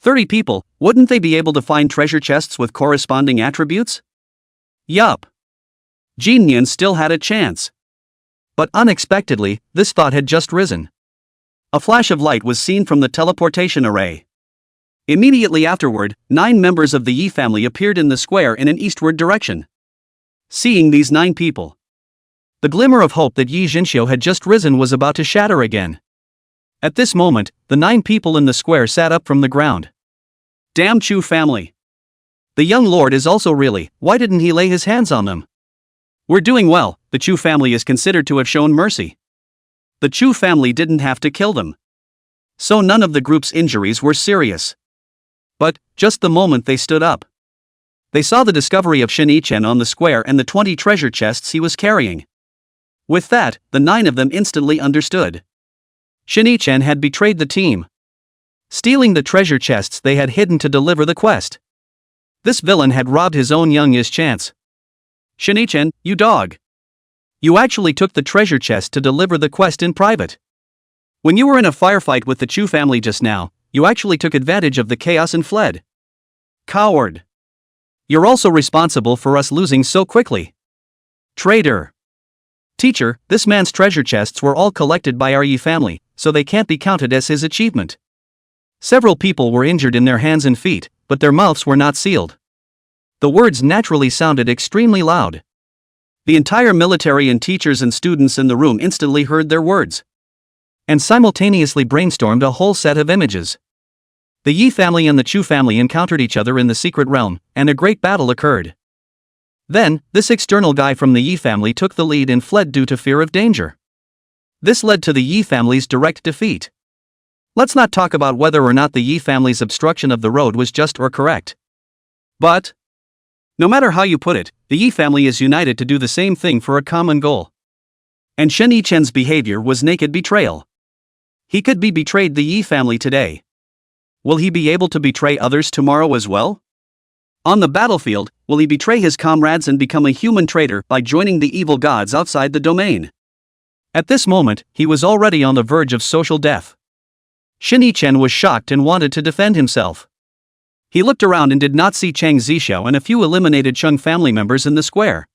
30 people, wouldn't they be able to find treasure chests with corresponding attributes? Yup. Jinyan still had a chance. But unexpectedly, this thought had just risen. A flash of light was seen from the teleportation array. Immediately afterward, 9 members of the Yi family appeared in the square in an eastward direction. Seeing these 9 people, the glimmer of hope that Yi Jinxiao had just risen was about to shatter again. At this moment, the 9 people in the square sat up from the ground. Damn Chu family. The young lord is also really, why didn't he lay his hands on them? We're doing well, the Chu family is considered to have shown mercy. The Chu family didn't have to kill them. So none of the group's injuries were serious. But, just the moment they stood up, they saw the discovery of Shinichen on the square and the 20 treasure chests he was carrying. With that, the 9 of them instantly understood. Shinichen had betrayed the team, stealing the treasure chests they had hidden to deliver the quest. This villain had robbed his own youngest chance. Shinichen, you dog. You actually took the treasure chest to deliver the quest in private. When you were in a firefight with the Chu family just now, you actually took advantage of the chaos and fled. Coward. You're also responsible for us losing so quickly. Traitor. Teacher, this man's treasure chests were all collected by our Yi family, so they can't be counted as his achievement. Several people were injured in their hands and feet, but their mouths were not sealed. The words naturally sounded extremely loud. The entire military and teachers and students in the room instantly heard their words, and simultaneously brainstormed a whole set of images. The Yi family and the Chu family encountered each other in the secret realm, and a great battle occurred. Then, this external guy from the Yi family took the lead and fled due to fear of danger. This led to the Yi family's direct defeat. Let's not talk about whether or not the Yi family's obstruction of the road was just or correct. But, no matter how you put it, the Yi family is united to do the same thing for a common goal. And Shen Yichen's behavior was naked betrayal. He could be betrayed the Yi family today. Will he be able to betray others tomorrow as well? On the battlefield, will he betray his comrades and become a human traitor by joining the evil gods outside the domain? At this moment, he was already on the verge of social death. Shen Yichen was shocked and wanted to defend himself. He looked around and did not see Cheng Zixiao and a few eliminated Cheng family members in the square.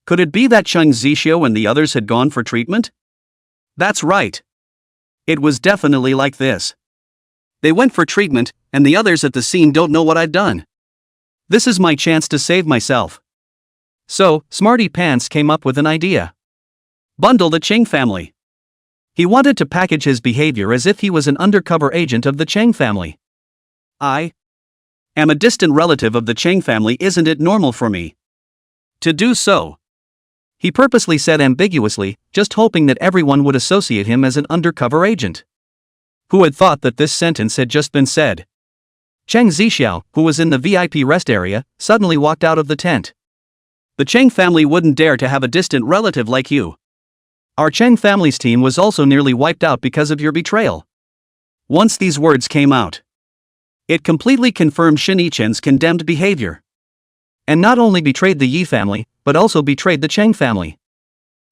Could it be that Cheng Zixiao and the others had gone for treatment? That's right. It was definitely like this. They went for treatment, and the others at the scene don't know what I've done. This is my chance to save myself. So, Smarty Pants came up with an idea. Bundle the Qing family. He wanted to package his behavior as if he was an undercover agent of the Cheng family. I am a distant relative of the Cheng family, isn't it normal for me to do so? He purposely said ambiguously, just hoping that everyone would associate him as an undercover agent. Who had thought that this sentence had just been said? Cheng Zixiao, who was in the VIP rest area, suddenly walked out of the tent. The Cheng family wouldn't dare to have a distant relative like you. Our Cheng family's team was also nearly wiped out because of your betrayal. Once these words came out, it completely confirmed Xin Yichen's condemned behavior. And not only betrayed the Yi family, but also betrayed the Cheng family.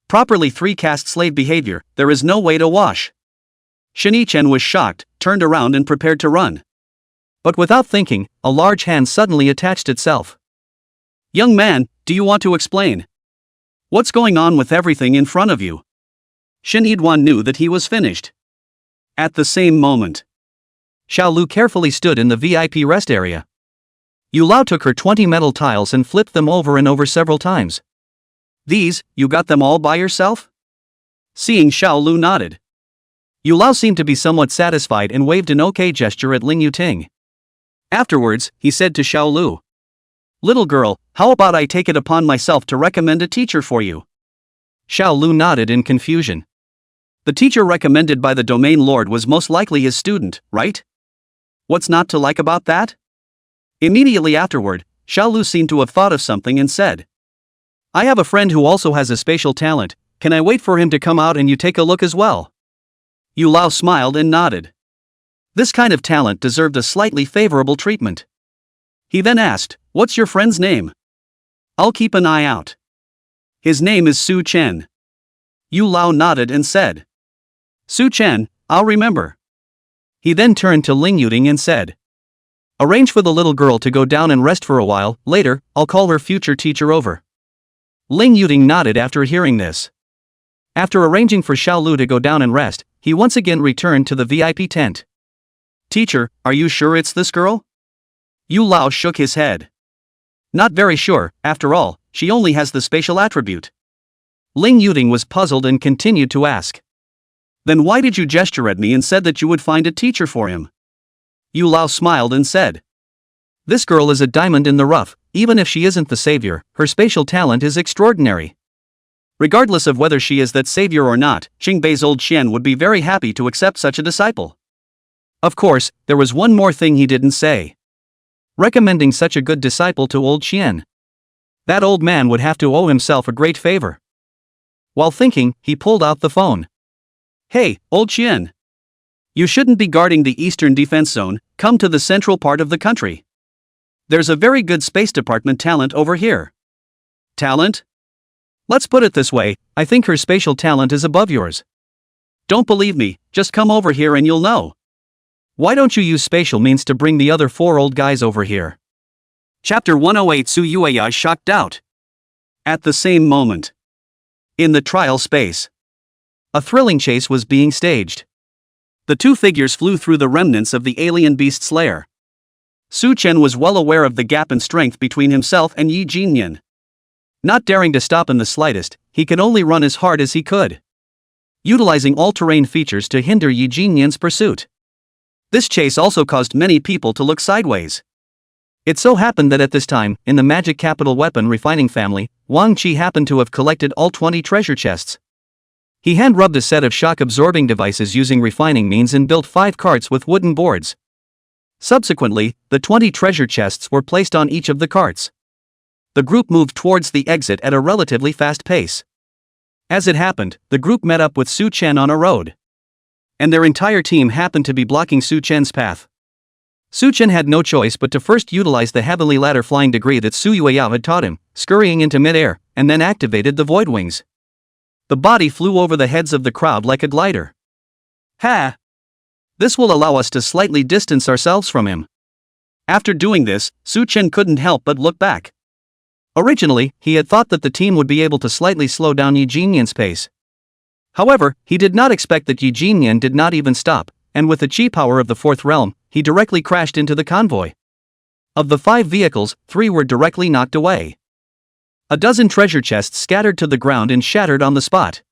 Properly three-caste slave behavior, there is no way to wash. Xin Yichen was shocked, turned around and prepared to run. But without thinking, a large hand suddenly attached itself. Young man, do you want to explain? What's going on with everything in front of you? Xin Yidwan knew that he was finished. At the same moment, Xiao Lu carefully stood in the VIP rest area. Yu Lao took her 20 metal tiles and flipped them over and over several times. These, you got them all by yourself? Seeing Xiao Lu nodded. Yu Lao seemed to be somewhat satisfied and waved an okay gesture at Ling Yuting. Afterwards, he said to Xiao Lu, "Little girl, how about I take it upon myself to recommend a teacher for you?" Xiao Lu nodded in confusion. The teacher recommended by the domain lord was most likely his student, right? What's not to like about that? Immediately afterward, Xiao Lu seemed to have thought of something and said, "I have a friend who also has a spatial talent, can I wait for him to come out and you take a look as well?" Yu Lao smiled and nodded. This kind of talent deserved a slightly favorable treatment. He then asked, "What's your friend's name?" "I'll keep an eye out." "His name is Su Chen." Yu Lao nodded and said, "Su Chen, I'll remember." He then turned to Ling Yuting and said, "Arrange for the little girl to go down and rest for a while, later, I'll call her future teacher over." Ling Yuting nodded after hearing this. After arranging for Xiao Lu to go down and rest, he once again returned to the VIP tent. "Teacher, are you sure it's this girl?" Yu Lao shook his head. "Not very sure, after all, she only has the spatial attribute." Ling Yuting was puzzled and continued to ask, "Then why did you gesture at me and said that you would find a teacher for him?" Yu Lao smiled and said, "This girl is a diamond in the rough, even if she isn't the savior, her spatial talent is extraordinary. Regardless of whether she is that savior or not, Qingbei's old Xian would be very happy to accept such a disciple." Of course, there was one more thing he didn't say. Recommending such a good disciple to old Xian. That old man would have to owe himself a great favor. While thinking, he pulled out the phone. "Hey, old Xian. You shouldn't be guarding the eastern defense zone, come to the central part of the country. There's a very good space department talent over here." "Talent? Let's put it this way, I think her spatial talent is above yours. Don't believe me, just come over here and you'll know. Why don't you use spatial means to bring the other 4 old guys over here?" Chapter 108. Su Yueyao shocked out. At the same moment, in the trial space, a thrilling chase was being staged. The 2 figures flew through the remnants of the alien beast's lair. Su Chen was well aware of the gap in strength between himself and Yi Jinyan. Not daring to stop in the slightest, he could only run as hard as he could, utilizing all-terrain features to hinder Yi Jinyan's pursuit. This chase also caused many people to look sideways. It so happened that at this time, in the magic capital weapon refining family, Wang Qi happened to have collected all 20 treasure chests. He hand-rubbed a set of shock-absorbing devices using refining means and built 5 carts with wooden boards. Subsequently, the 20 treasure chests were placed on each of the carts. The group moved towards the exit at a relatively fast pace. As it happened, the group met up with Su Chen on a road. And their entire team happened to be blocking Su Chen's path. Su Chen had no choice but to first utilize the heavenly ladder flying degree that Su Yueyao had taught him, scurrying into midair, and then activated the void wings. The body flew over the heads of the crowd like a glider. "Ha! This will allow us to slightly distance ourselves from him." After doing this, Su Chen couldn't help but look back. Originally, he had thought that the team would be able to slightly slow down Yi Jinyan's pace. However, he did not expect that Yi Jinyan did not even stop, and with the chi power of the 4th realm, he directly crashed into the convoy. Of the 5 vehicles, 3 were directly knocked away. A dozen treasure chests scattered to the ground and shattered on the spot.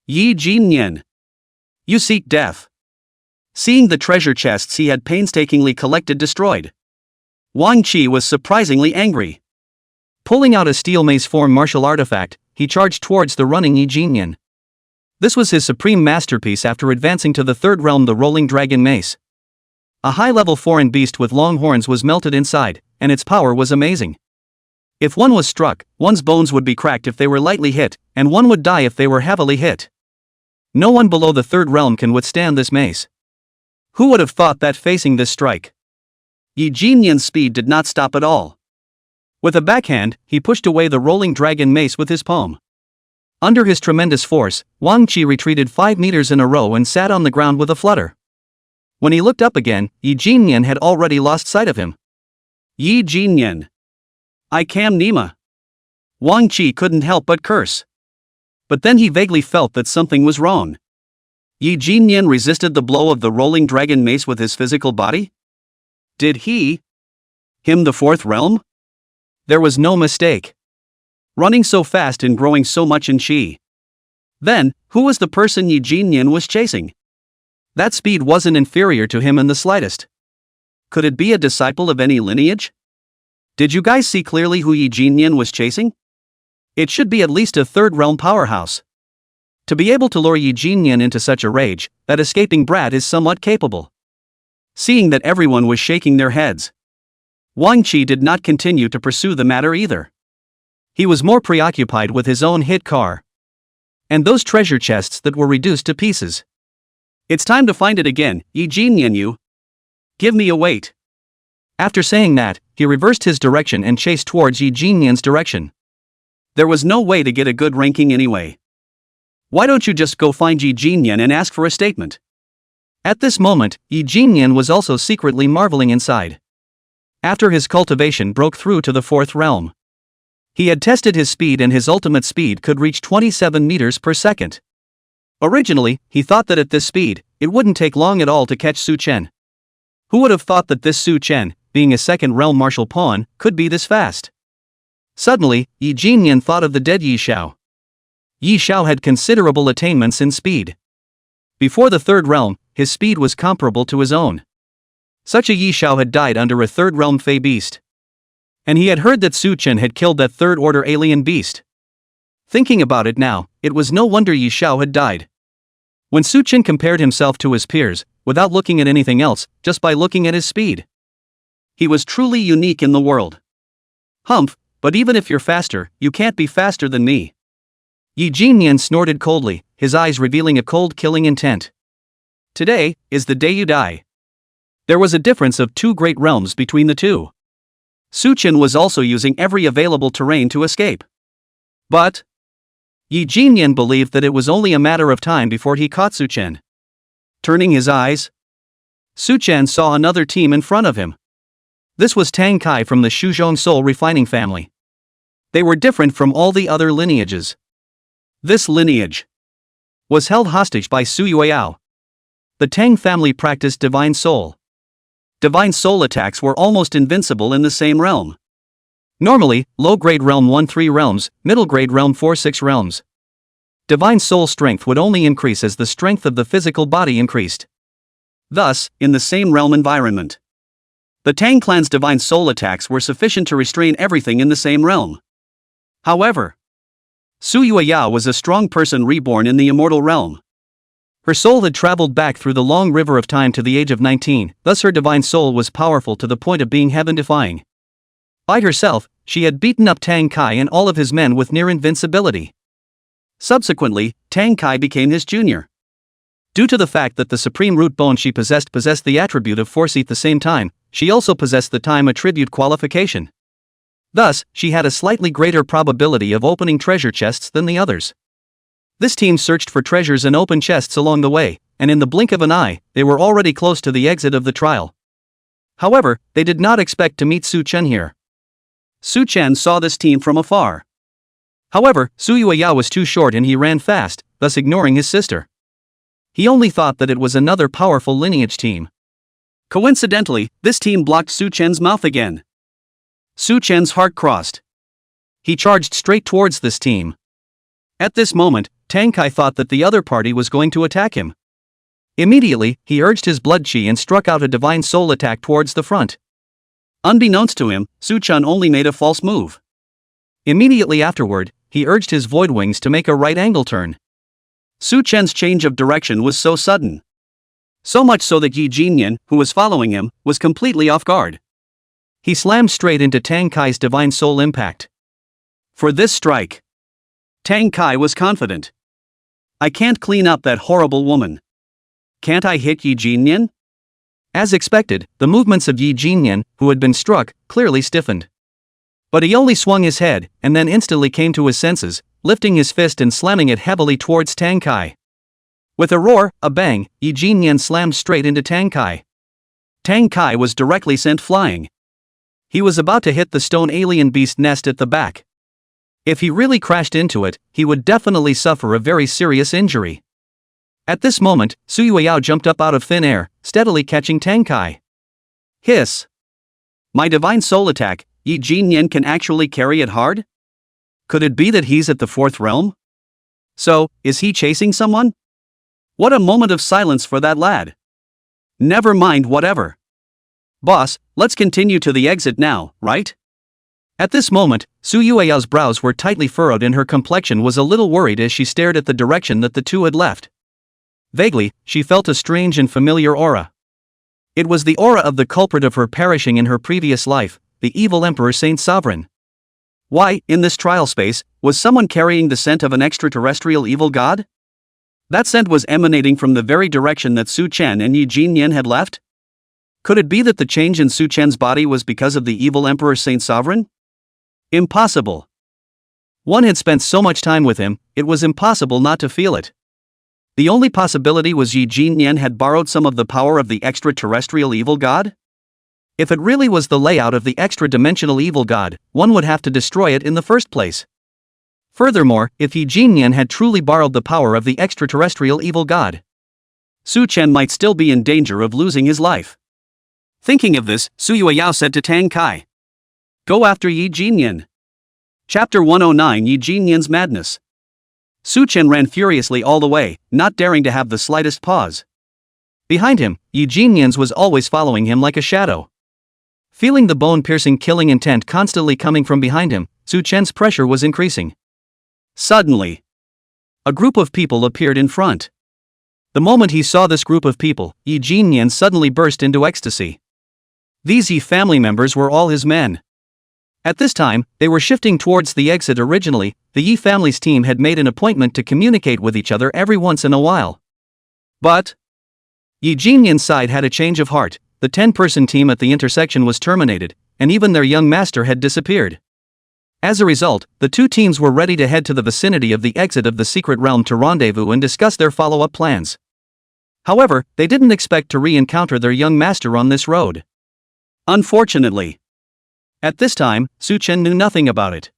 Yi Jinyan. You seek death. Seeing the treasure chests he had painstakingly collected destroyed, Wang Qi was surprisingly angry. Pulling out a steel mace-form martial artifact, he charged towards the running Yi Jinyan. This was his supreme masterpiece after advancing to the third realm, the rolling dragon mace. A high-level foreign beast with long horns was melted inside, and its power was amazing. If one was struck, one's bones would be cracked if they were lightly hit, and one would die if they were heavily hit. No one below the third realm can withstand this mace. Who would have thought that facing this strike? Yi Jinyan's speed did not stop at all. With a backhand, he pushed away the rolling dragon mace with his palm. Under his tremendous force, Wang Qi retreated 5 meters in a row and sat on the ground with a flutter. When he looked up again, Yi Jinyan had already lost sight of him. Yi Jinyan. I cam Nima. Wang Qi couldn't help but curse. But then he vaguely felt that something was wrong. Yi Jinyan resisted the blow of the rolling dragon mace with his physical body? Did him the fourth realm? There was no mistake. Running so fast and growing so much in chi. Then, who was the person Yi Jinyan was chasing? That speed wasn't inferior to him in the slightest. Could it be a disciple of any lineage? Did you guys see clearly who Yi Jinyan was chasing? It should be at least a third realm powerhouse. To be able to lure Yi Jinyan into such a rage, that escaping brat is somewhat capable. Seeing that everyone was shaking their heads, Wang Qi did not continue to pursue the matter either. He was more preoccupied with his own hit car and those treasure chests that were reduced to pieces. It's time to find it again, Yi Jinyan, you. Give me a weight. After saying that, he reversed his direction and chased towards Yi Jinyan's direction. There was no way to get a good ranking anyway. Why don't you just go find Yi Jinyan and ask for a statement? At this moment, Yi Jinyan was also secretly marveling inside. After his cultivation broke through to the fourth realm, he had tested his speed, and his ultimate speed could reach 27 meters per second. Originally, he thought that at this speed, it wouldn't take long at all to catch Su Chen. Who would have thought that this Su Chen, being a second realm martial pawn, could be this fast? Suddenly, Yi Jinyan thought of the dead Yi Xiao. Yi Xiao had considerable attainments in speed. Before the third realm, his speed was comparable to his own. Such a Yi Xiao had died under a third realm fey beast. And he had heard that Su Chen had killed that third order alien beast. Thinking about it now, it was no wonder Yi Xiao had died. When Su Chen compared himself to his peers, without looking at anything else, just by looking at his speed, he was truly unique in the world. Humph, but even if you're faster, you can't be faster than me. Yi Jinyan snorted coldly, his eyes revealing a cold killing intent. Today is the day you die. There was a difference of 2 great realms between the two. Su Chen was also using every available terrain to escape. But Yi Jinyan believed that it was only a matter of time before he caught Su Chen. Turning his eyes, Su Chen saw another team in front of him. This was Tang Kai from the Shuzhong Soul refining family. They were different from all the other lineages. This lineage was held hostage by Su Yueyao. The Tang family practiced divine soul. Divine soul attacks were almost invincible in the same realm. Normally, low-grade realm 1-3 realms, middle-grade realm 4-6 realms. Divine soul strength would only increase as the strength of the physical body increased. Thus, in the same realm environment, the Tang clan's divine soul attacks were sufficient to restrain everything in the same realm. However, Su Yueyao was a strong person reborn in the immortal realm. Her soul had traveled back through the long river of time to the age of 19, thus her divine soul was powerful to the point of being heaven-defying. By herself, she had beaten up Tang Kai and all of his men with near invincibility. Subsequently, Tang Kai became his junior. Due to the fact that the supreme root bone she possessed the attribute of force at the same time, she also possessed the time attribute qualification. Thus, she had a slightly greater probability of opening treasure chests than the others. This team searched for treasures and open chests along the way, and in the blink of an eye, they were already close to the exit of the trial. However, they did not expect to meet Su Chen here. Su Chen saw this team from afar. However, Su Yueyao was too short and he ran fast, thus ignoring his sister. He only thought that it was another powerful lineage team. Coincidentally, this team blocked Su Chen's mouth again. Su Chen's heart crossed. He charged straight towards this team. At this moment, Tang Kai thought that the other party was going to attack him. Immediately, he urged his blood chi and struck out a divine soul attack towards the front. Unbeknownst to him, Su Chun only made a false move. Immediately afterward, he urged his void wings to make a right angle turn. Su Chen's change of direction was so sudden. So much so that Yi Jinyan, who was following him, was completely off guard. He slammed straight into Tang Kai's divine soul impact. For this strike, Tang Kai was confident. I can't clean up that horrible woman. Can't I hit Yi Jinyan? As expected, the movements of Yi Jinyan, who had been struck, clearly stiffened. But he only swung his head, and then instantly came to his senses, lifting his fist and slamming it heavily towards Tang Kai. With a roar, a bang, Yi Jinyan slammed straight into Tang Kai. Tang Kai was directly sent flying. He was about to hit the stone alien beast nest at the back. If he really crashed into it, he would definitely suffer a very serious injury. At this moment, Su Yueyao jumped up out of thin air, steadily catching Tang Kai. Hiss! My divine soul attack, Yi Jinyan can actually carry it hard? Could it be that he's at the fourth realm? So, is he chasing someone? What a moment of silence for that lad. Never mind whatever. Boss, let's continue to the exit now, right? At this moment, Su Yueyao's brows were tightly furrowed and her complexion was a little worried as she stared at the direction that the two had left. Vaguely, she felt a strange and familiar aura. It was the aura of the culprit of her perishing in her previous life, the evil Emperor Saint Sovereign. Why, in this trial space, was someone carrying the scent of an extraterrestrial evil god? That scent was emanating from the very direction that Su Chen and Yi Jinyan had left? Could it be that the change in Su Chen's body was because of the evil Emperor Saint Sovereign? Impossible. One had spent so much time with him, it was impossible not to feel it. The only possibility was Yi Jinyan had borrowed some of the power of the extraterrestrial evil god? If it really was the layout of the extra-dimensional evil god, one would have to destroy it in the first place. Furthermore, if Yi Jinyan had truly borrowed the power of the extraterrestrial evil god, Su Chen might still be in danger of losing his life. Thinking of this, Su Yueyao said to Tang Kai, "Go after Yi Jinyan." Chapter 109 Yi Jinyan's Madness. Su Chen ran furiously all the way, not daring to have the slightest pause. Behind him, Yi Jinyan's was always following him like a shadow. Feeling the bone-piercing killing intent constantly coming from behind him, Su Chen's pressure was increasing. Suddenly, a group of people appeared in front. The moment he saw this group of people, Yi Jinyan suddenly burst into ecstasy. These Yi family members were all his men. At this time, they were shifting towards the exit. Originally, the Yi family's team had made an appointment to communicate with each other every once in a while. But Yi Jinyan's side had a change of heart. The 10-person team at the intersection was terminated, and even their young master had disappeared. As a result, the two teams were ready to head to the vicinity of the exit of the secret realm to rendezvous and discuss their follow-up plans. However, they didn't expect to re-encounter their young master on this road. Unfortunately. At this time, Su Chen knew nothing about it.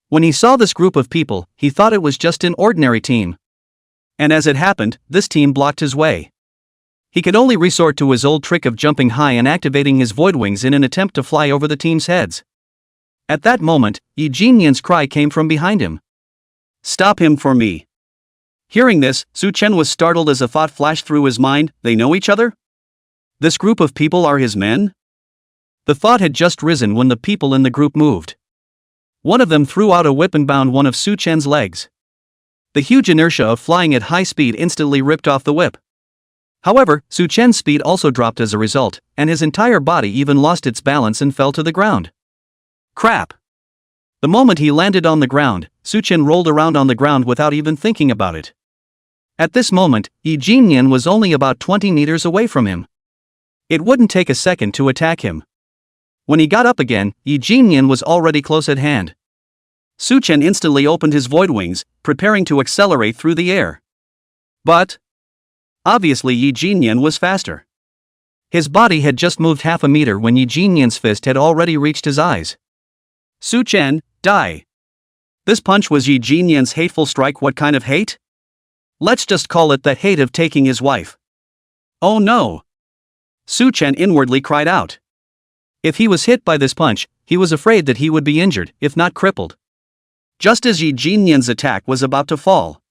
When he saw this group of people, he thought it was just an ordinary team. And as it happened, this team blocked his way. He could only resort to his old trick of jumping high and activating his void wings in an attempt to fly over the team's heads. At that moment, Yi Jinyan's cry came from behind him. "Stop him for me." Hearing this, Su Chen was startled as a thought flashed through his mind. They know each other? This group of people are his men? The thought had just risen when the people in the group moved. One of them threw out a whip and bound one of Su Chen's legs. The huge inertia of flying at high speed instantly ripped off the whip. However, Su Chen's speed also dropped as a result, and his entire body even lost its balance and fell to the ground. Crap! The moment he landed on the ground, Su Chen rolled around on the ground without even thinking about it. At this moment, Yi Jinyan was only about 20 meters away from him. It wouldn't take a second to attack him. When he got up again, Yi Jinyan was already close at hand. Su Chen instantly opened his void wings, preparing to accelerate through the air. But obviously Yi Jinyan was faster. His body had just moved half a meter when Yi Jinyan's fist had already reached his eyes. Su Chen, die! This punch was Yi Jinyan's hateful strike. What kind of hate? Let's just call it the hate of taking his wife. Oh no! Su Chen inwardly cried out. If he was hit by this punch, he was afraid that he would be injured, if not crippled. Just as Yi Jinyan's attack was about to fall,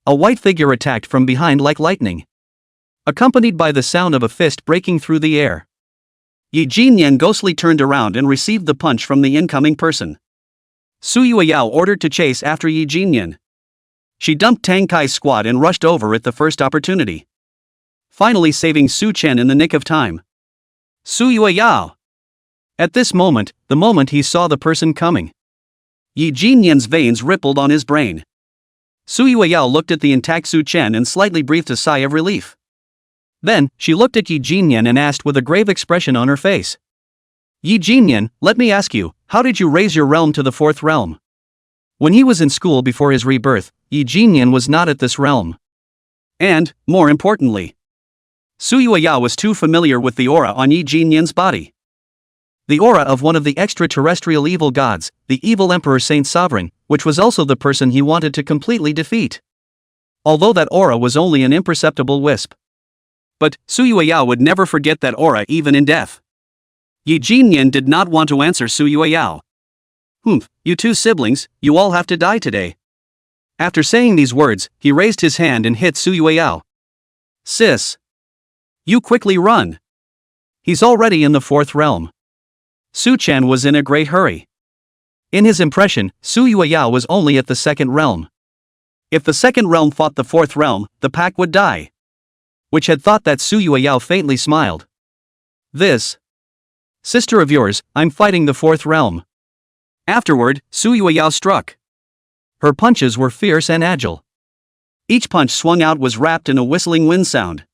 A white figure attacked from behind like lightning, accompanied by the sound of a fist breaking through the air. Yi Jinyan ghostly turned around and received the punch from the incoming person. Su Yueyao ordered to chase after Yi Jinyan. She dumped Tang Kai's squad and rushed over at the first opportunity, finally saving Su Chen in the nick of time. Su Yueyao! At this moment, the moment he saw the person coming, Yi Jinyan's veins rippled on his brain. Su Yueyao looked at the intact Su Chen and slightly breathed a sigh of relief. Then, she looked at Yi Jinyan and asked with a grave expression on her face. Yi Jinyan, let me ask you, how did you raise your realm to the fourth realm? When he was in school before his rebirth, Yi Jinyan was not at this realm. And, more importantly, Su Yueyao was too familiar with the aura on Yi Jinyan's body. The aura of one of the extraterrestrial evil gods, the evil Emperor Saint Sovereign, which was also the person he wanted to completely defeat. Although that aura was only an imperceptible wisp. But Su Yueyao would never forget that aura even in death. Yi Jinyan did not want to answer Su Yueyao. You two siblings, you all have to die today. After saying these words, he raised his hand and hit Su Yueyao. Sis! You quickly run! He's already in the fourth realm. Su Chen was in a great hurry. In his impression, Su Yueyao was only at the second realm. If the second realm fought the fourth realm, the pack would die. Which had thought that Su Yueyao faintly smiled. This sister of yours, I'm fighting the fourth realm. Afterward, Su Yueyao struck. Her punches were fierce and agile. Each punch swung out was wrapped in a whistling wind sound.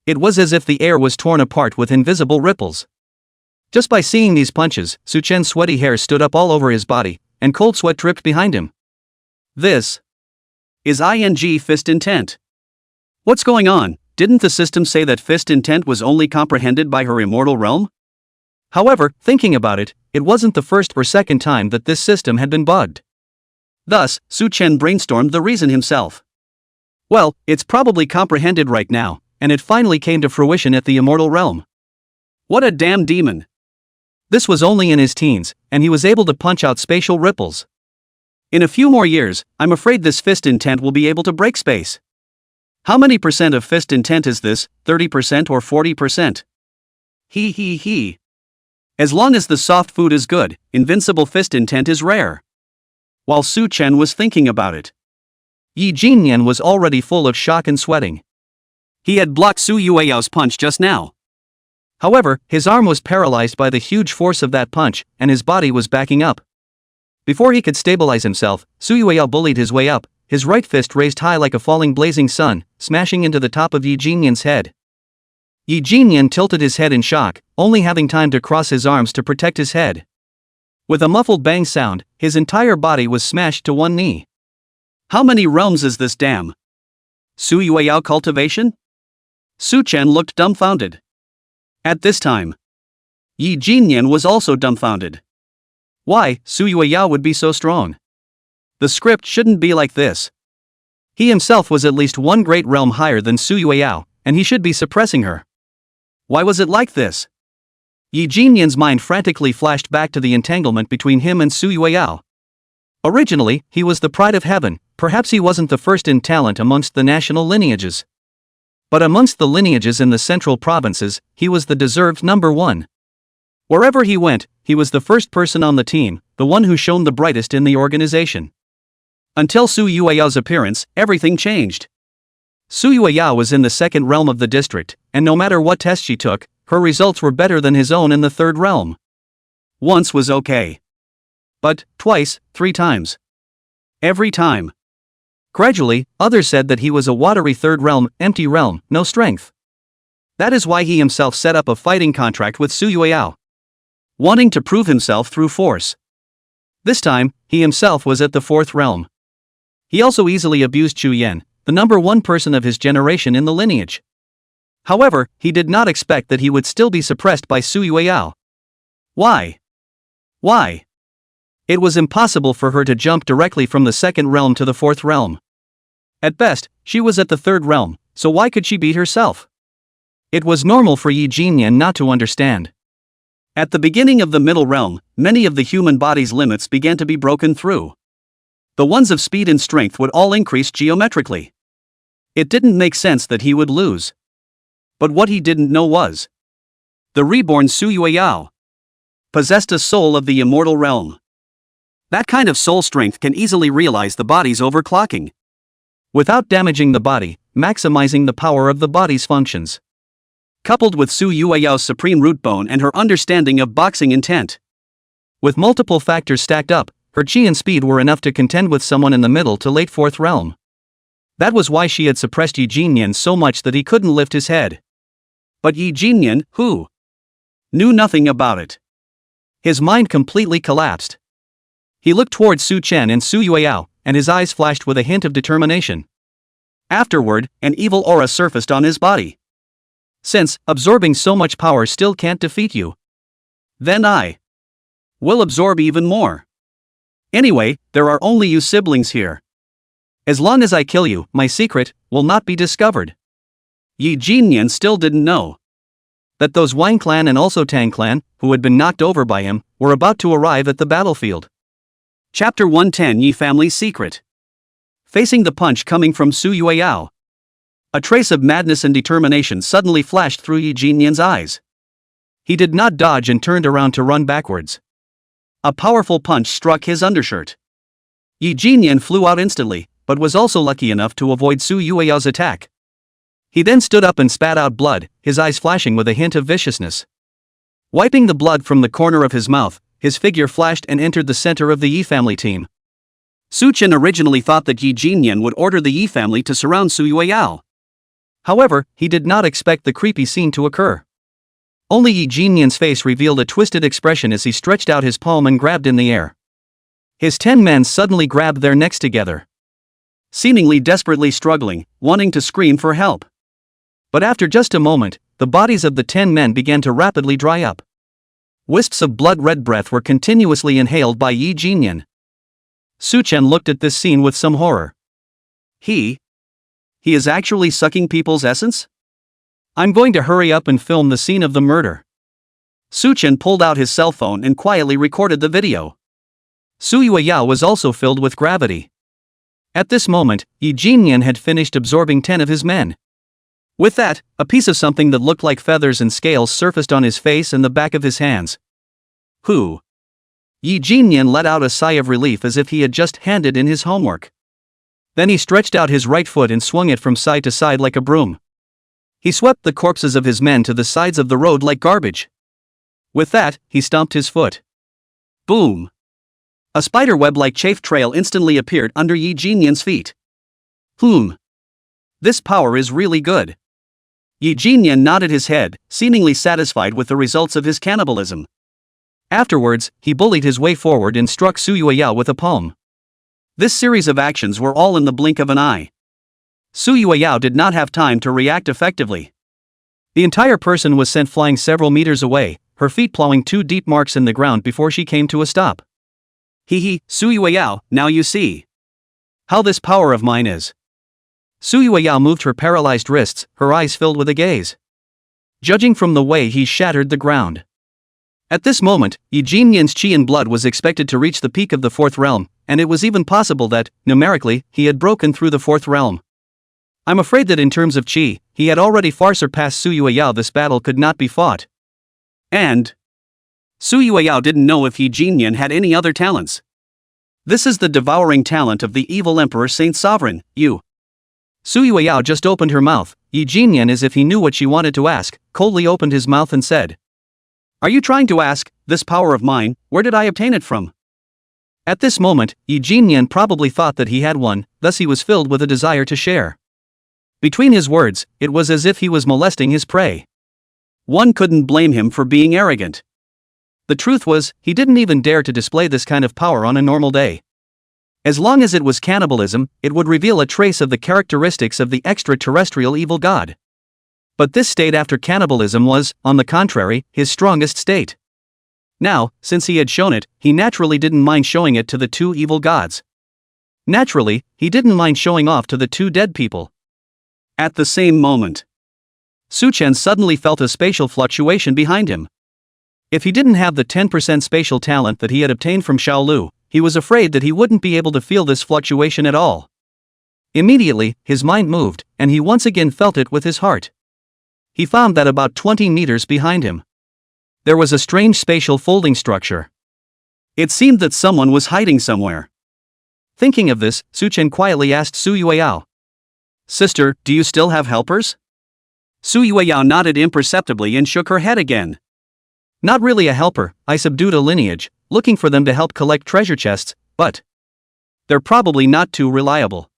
It was as if the air was torn apart with invisible ripples. Just by seeing these punches, Su Chen's sweaty hair stood up all over his body, and cold sweat dripped behind him. This is fist intent. What's going on? Didn't the system say that fist intent was only comprehended by her immortal realm? However, thinking about it, it wasn't the first or second time that this system had been bugged. Thus, Su Chen brainstormed the reason himself. Well, it's probably comprehended right now, and it finally came to fruition at the immortal realm. What a damn demon! This was only in his teens, and he was able to punch out spatial ripples. In a few more years, I'm afraid this fist intent will be able to break space. How many percent of fist intent is this, 30% or 40%? He. As long as the soft food is good, invincible fist intent is rare. While Su Chen was thinking about it, Yi Jinyan was already full of shock and sweating. He had blocked Su Yueyao's punch just now. However, his arm was paralyzed by the huge force of that punch, and his body was backing up. Before he could stabilize himself, Su Yueyao bullied his way up, his right fist raised high like a falling blazing sun, smashing into the top of Yi Jinyan's head. Yi Jinyan tilted his head in shock, only having time to cross his arms to protect his head. With a muffled bang sound, his entire body was smashed to one knee. How many realms is this damn Su Yueyao cultivation? Su Chen looked dumbfounded. At this time, Yi Jinyan was also dumbfounded. Why, Su Yueyao would be so strong? The script shouldn't be like this. He himself was at least one great realm higher than Su Yueyao, and he should be suppressing her. Why was it like this? Yi Jinyan's mind frantically flashed back to the entanglement between him and Su Yueyao. Originally, he was the pride of heaven, perhaps he wasn't the first in talent amongst the national lineages. But amongst the lineages in the central provinces, he was the deserved number one. Wherever he went, he was the first person on the team, the one who shone the brightest in the organization. Until Su Yueyao's appearance, everything changed. Su Yueyao was in the second realm of the district, and no matter what test she took, her results were better than his own in the third realm. Once was okay. But, twice, 3 times. Every time. Gradually, others said that he was a watery third realm, empty realm, no strength. That is why he himself set up a fighting contract with Su Yueyao, wanting to prove himself through force. This time, he himself was at the fourth realm. He also easily abused Chu Yan, the number one person of his generation in the lineage. However, he did not expect that he would still be suppressed by Su Yueyao. Why? Why? It was impossible for her to jump directly from the second realm to the fourth realm. At best, she was at the third realm, so why could she beat herself? It was normal for Yi Jinyan not to understand. At the beginning of the middle realm, many of the human body's limits began to be broken through. The ones of speed and strength would all increase geometrically. It didn't make sense that he would lose. But what he didn't know was, the reborn Su Yueyao possessed a soul of the immortal realm. That kind of soul strength can easily realize the body's overclocking, without damaging the body, maximizing the power of the body's functions. Coupled with Su Yueyao's supreme root bone and her understanding of boxing intent, with multiple factors stacked up, her chi and speed were enough to contend with someone in the middle to late fourth realm. That was why she had suppressed Yi Jinyan so much that he couldn't lift his head. But Yi Jinyan, who knew nothing about it, his mind completely collapsed. He looked towards Su Chen and Su Yueyao, and his eyes flashed with a hint of determination. Afterward, an evil aura surfaced on his body. Since absorbing so much power still can't defeat you, then I will absorb even more. Anyway, there are only you siblings here. As long as I kill you, my secret will not be discovered. Yi Jinyan still didn't know that those Wang clan and also Tang clan, who had been knocked over by him, were about to arrive at the battlefield. Chapter 110: Yi Family's Secret. Facing the punch coming from Su Yueyao, a trace of madness and determination suddenly flashed through Yi Jinyan's eyes. He did not dodge and turned around to run backwards. A powerful punch struck his undershirt. Yi Jinyan flew out instantly, but was also lucky enough to avoid Su Yueyao's attack. He then stood up and spat out blood, his eyes flashing with a hint of viciousness. Wiping the blood from the corner of his mouth, his figure flashed and entered the center of the Yi family team. Su Chen originally thought that Yi Jinyan would order the Yi family to surround Su Yueyao. However, he did not expect the creepy scene to occur. Only Yi Jinyan's face revealed a twisted expression as he stretched out his palm and grabbed in the air. His 10 men suddenly grabbed their necks together, seemingly desperately struggling, wanting to scream for help. But after just a moment, the bodies of the 10 men began to rapidly dry up. Wisps of blood-red breath were continuously inhaled by Yi Jinyan. Su Chen looked at this scene with some horror. He is actually sucking people's essence? I'm going to hurry up and film the scene of the murder. Su Chen pulled out his cell phone and quietly recorded the video. Su Yueyao was also filled with gravity. At this moment, Yi Jinyan had finished absorbing 10 of his men. With that, a piece of something that looked like feathers and scales surfaced on his face and the back of his hands. Who? Yi Jinyan let out a sigh of relief as if he had just handed in his homework. Then he stretched out his right foot and swung it from side to side like a broom. He swept the corpses of his men to the sides of the road like garbage. With that, he stomped his foot. Boom! A spiderweb-like chafe trail instantly appeared under Yi Jinyan's feet. This power is really good. Yi Jinyan nodded his head, seemingly satisfied with the results of his cannibalism. Afterwards, he bullied his way forward and struck Su Yueyao with a palm. This series of actions were all in the blink of an eye. Su Yueyao did not have time to react effectively. The entire person was sent flying several meters away, her feet plowing 2 deep marks in the ground before she came to a stop. Su Yueyao, now you see how this power of mine is. Su Yueyao moved her paralyzed wrists, her eyes filled with a gaze. Judging from the way he shattered the ground. At this moment, Yi Jinyan's chi and blood was expected to reach the peak of the 4th realm, and it was even possible that, numerically, he had broken through the 4th realm. I'm afraid that in terms of chi, he had already far surpassed Su Yueyao. This battle could not be fought. And Su Yueyao didn't know if Yi Jinyan had any other talents. This is the devouring talent of the evil Emperor Saint Sovereign, Yu. Su Yueyao just opened her mouth. Yi Jinyan, as if he knew what she wanted to ask, coldly opened his mouth and said, "Are you trying to ask, this power of mine, where did I obtain it from?" At this moment, Yi Jinyan probably thought that he had one, thus he was filled with a desire to share. Between his words, it was as if he was molesting his prey. One couldn't blame him for being arrogant. The truth was, he didn't even dare to display this kind of power on a normal day. As long as it was cannibalism, it would reveal a trace of the characteristics of the extraterrestrial evil god. But this state after cannibalism was, on the contrary, his strongest state. Now, since he had shown it, he naturally didn't mind showing it to the 2 evil gods. Naturally, he didn't mind showing off to the 2 dead people. At the same moment, Su Chen suddenly felt a spatial fluctuation behind him. If he didn't have the 10% spatial talent that he had obtained from Xiao Lu, he was afraid that he wouldn't be able to feel this fluctuation at all. Immediately, his mind moved, and he once again felt it with his heart. He found that about 20 meters behind him, there was a strange spatial folding structure. It seemed that someone was hiding somewhere. Thinking of this, Su Chen quietly asked Su Yueyao, "Sister, do you still have helpers?" Su Yueyao nodded imperceptibly and shook her head again. "Not really a helper, I subdued a lineage, looking for them to help collect treasure chests, but they're probably not too reliable."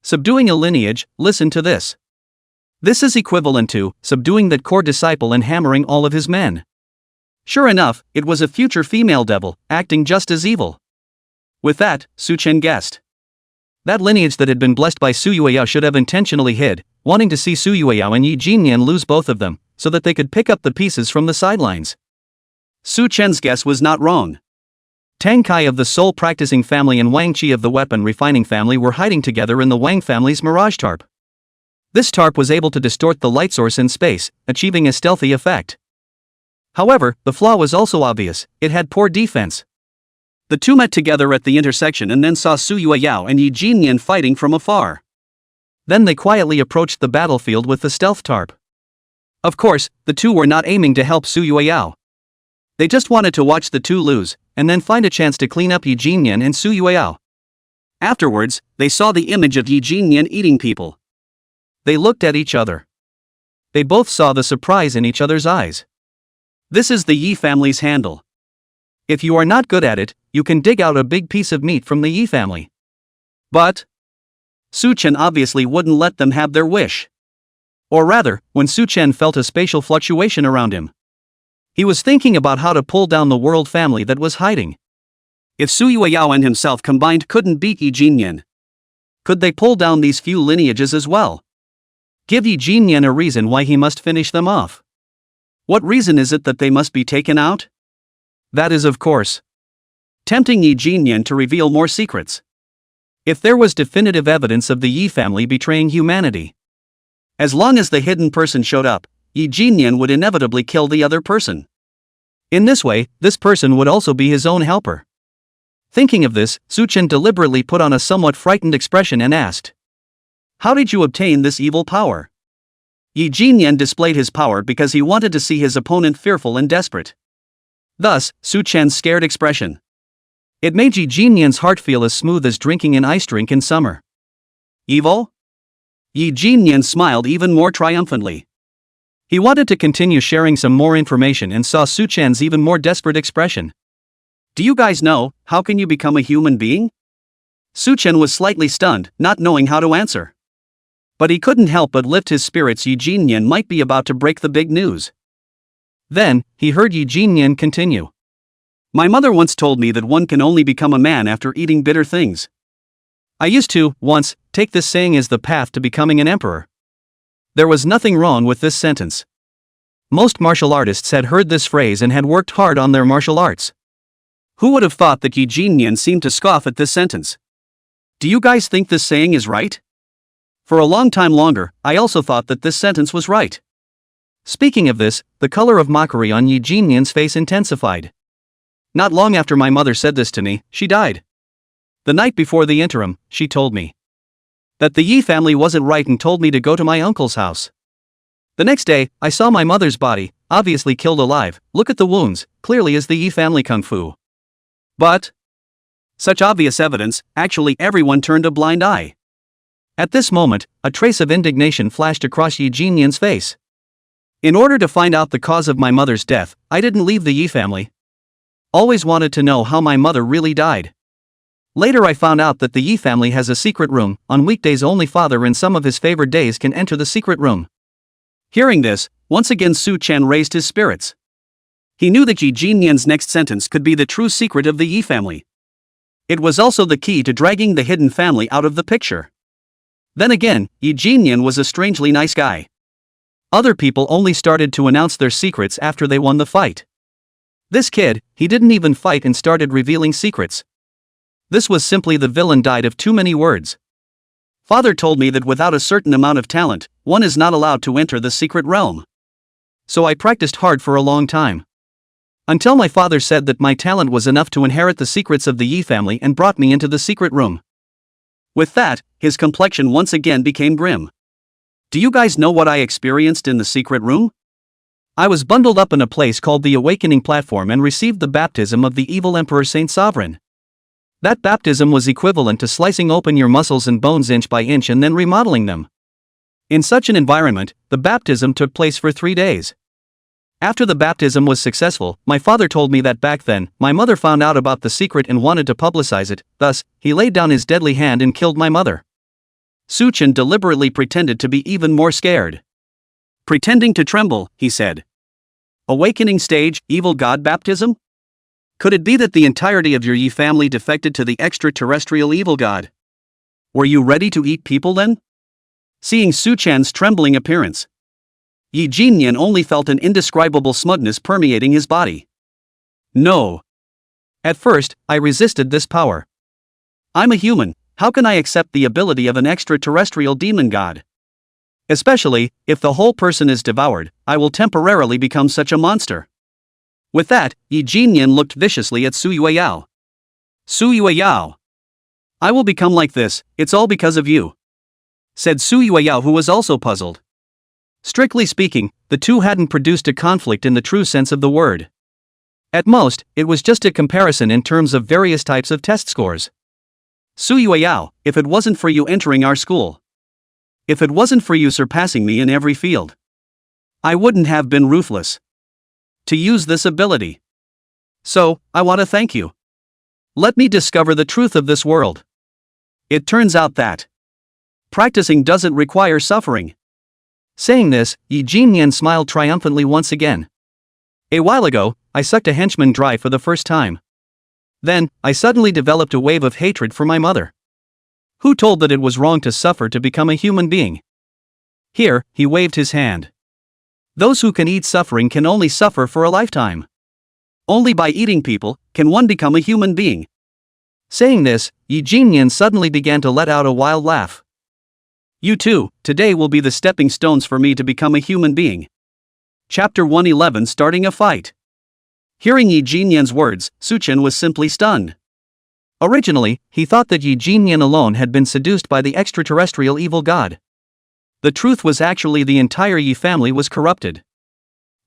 Subduing a lineage, listen to this. This is equivalent to subduing that core disciple and hammering all of his men. Sure enough, it was a future female devil, acting just as evil. With that, Su Chen guessed. That lineage that had been blessed by Su Yueyao should have intentionally hid, wanting to see Su Yueyao and Yi Jinyan lose both of them, so that they could pick up the pieces from the sidelines. Su Chen's guess was not wrong. Tang Kai of the soul practicing family and Wang Qi of the weapon refining family were hiding together in the Wang family's mirage tarp. This tarp was able to distort the light source in space, achieving a stealthy effect. However, the flaw was also obvious, it had poor defense. The two met together at the intersection and then saw Su Yueyao and Yi Jinyan fighting from afar. Then they quietly approached the battlefield with the stealth tarp. Of course, the two were not aiming to help Su Yueyao. They just wanted to watch the two lose, and then find a chance to clean up Yi Jinyan and Su Yueyao. Afterwards, they saw the image of Yi Jinyan eating people. They looked at each other. They both saw the surprise in each other's eyes. This is the Yi family's handle. If you are not good at it, you can dig out a big piece of meat from the Yi family. But Su Chen obviously wouldn't let them have their wish. Or rather, when Su Chen felt a spatial fluctuation around him, he was thinking about how to pull down the world family that was hiding. If Su Yueyao and himself combined couldn't beat Yi Jinyan, could they pull down these few lineages as well? Give Yi Jinyan a reason why he must finish them off. What reason is it that they must be taken out? That is, of course, tempting Yi Jinyan to reveal more secrets. If there was definitive evidence of the Yi family betraying humanity, as long as the hidden person showed up, Yi Jinyan would inevitably kill the other person. In this way, this person would also be his own helper. Thinking of this, Su Chen deliberately put on a somewhat frightened expression and asked, "How did you obtain this evil power?" Yi Jinyan displayed his power because he wanted to see his opponent fearful and desperate. Thus, Su Chen's scared expression. It made Yi Jinyan's heart feel as smooth as drinking an ice drink in summer. Evil? Yi Jinyan smiled even more triumphantly. He wanted to continue sharing some more information and saw Su Chen's even more desperate expression. "Do you guys know, how can you become a human being?" Su Chen was slightly stunned, not knowing how to answer. But he couldn't help but lift his spirits. Yi Jinyan might be about to break the big news. Then, he heard Yi Jinyan continue. "My mother once told me that one can only become a man after eating bitter things. I used to, once, take this saying as the path to becoming an emperor." There was nothing wrong with this sentence. Most martial artists had heard this phrase and had worked hard on their martial arts. Who would have thought that Yi Jinyan seemed to scoff at this sentence? Do you guys think this saying is right? For a long time longer, I also thought that this sentence was right. Speaking of this, the color of mockery on Yi Jinyan's face intensified. Not long after my mother said this to me, she died. The night before the interim, she told me that the Yi family wasn't right and told me to go to my uncle's house. The next day, I saw my mother's body, obviously killed alive. Look at the wounds, clearly is the Yi family kung fu. But such obvious evidence, actually everyone turned a blind eye. At this moment, a trace of indignation flashed across Yi Jinyan's face. In order to find out the cause of my mother's death, I didn't leave the Yi family. Always wanted to know how my mother really died. Later I found out that the Yi family has a secret room. On weekdays only father and some of his favored days can enter the secret room. Hearing this, once again Su Chen raised his spirits. He knew that Yi Jinyan's next sentence could be the true secret of the Yi family. It was also the key to dragging the hidden family out of the picture. Then again, Yi Jinyan was a strangely nice guy. Other people only started to announce their secrets after they won the fight. This kid, he didn't even fight and started revealing secrets. This was simply the villain died of too many words. Father told me that without a certain amount of talent, one is not allowed to enter the secret realm. So I practiced hard for a long time. Until my father said that my talent was enough to inherit the secrets of the Yi family and brought me into the secret room. With that, his complexion once again became grim. Do you guys know what I experienced in the secret room? I was bundled up in a place called the Awakening Platform and received the baptism of the evil Emperor Saint Sovereign. That baptism was equivalent to slicing open your muscles and bones inch by inch and then remodeling them. In such an environment, the baptism took place for 3 days. After the baptism was successful, my father told me that back then, my mother found out about the secret and wanted to publicize it, thus, he laid down his deadly hand and killed my mother. Su Chen deliberately pretended to be even more scared. Pretending to tremble, he said. Awakening stage, evil god baptism? Could it be that the entirety of your Yi family defected to the extraterrestrial evil god? Were you ready to eat people then? Seeing Su Chen's trembling appearance, Yi Jinyan only felt an indescribable smugness permeating his body. No. At first, I resisted this power. I'm a human, how can I accept the ability of an extraterrestrial demon god? Especially, if the whole person is devoured, I will temporarily become such a monster. With that, Yi Jinyan looked viciously at Su Yueyao. Su Yueyao. I will become like this, it's all because of you, said Su Yueyao, who was also puzzled. Strictly speaking, the two hadn't produced a conflict in the true sense of the word. At most, it was just a comparison in terms of various types of test scores. Su Yueyao, if it wasn't for you entering our school, if it wasn't for you surpassing me in every field, I wouldn't have been ruthless to use this ability. So, I want to thank you. Let me discover the truth of this world. It turns out that practicing doesn't require suffering. Saying this, Yi Jinyan smiled triumphantly once again. A while ago, I sucked a henchman dry for the first time. Then, I suddenly developed a wave of hatred for my mother. Who told that it was wrong to suffer to become a human being? Here, he waved his hand. Those who can eat suffering can only suffer for a lifetime. Only by eating people can one become a human being. Saying this, Yi Jinyan suddenly began to let out a wild laugh. You too, today will be the stepping stones for me to become a human being. Chapter 111, Starting a Fight. Hearing Yi Jinyan's words, Su Chen was simply stunned. Originally, he thought that Yi Jinyan alone had been seduced by the extraterrestrial evil god. The truth was actually the entire Yi family was corrupted.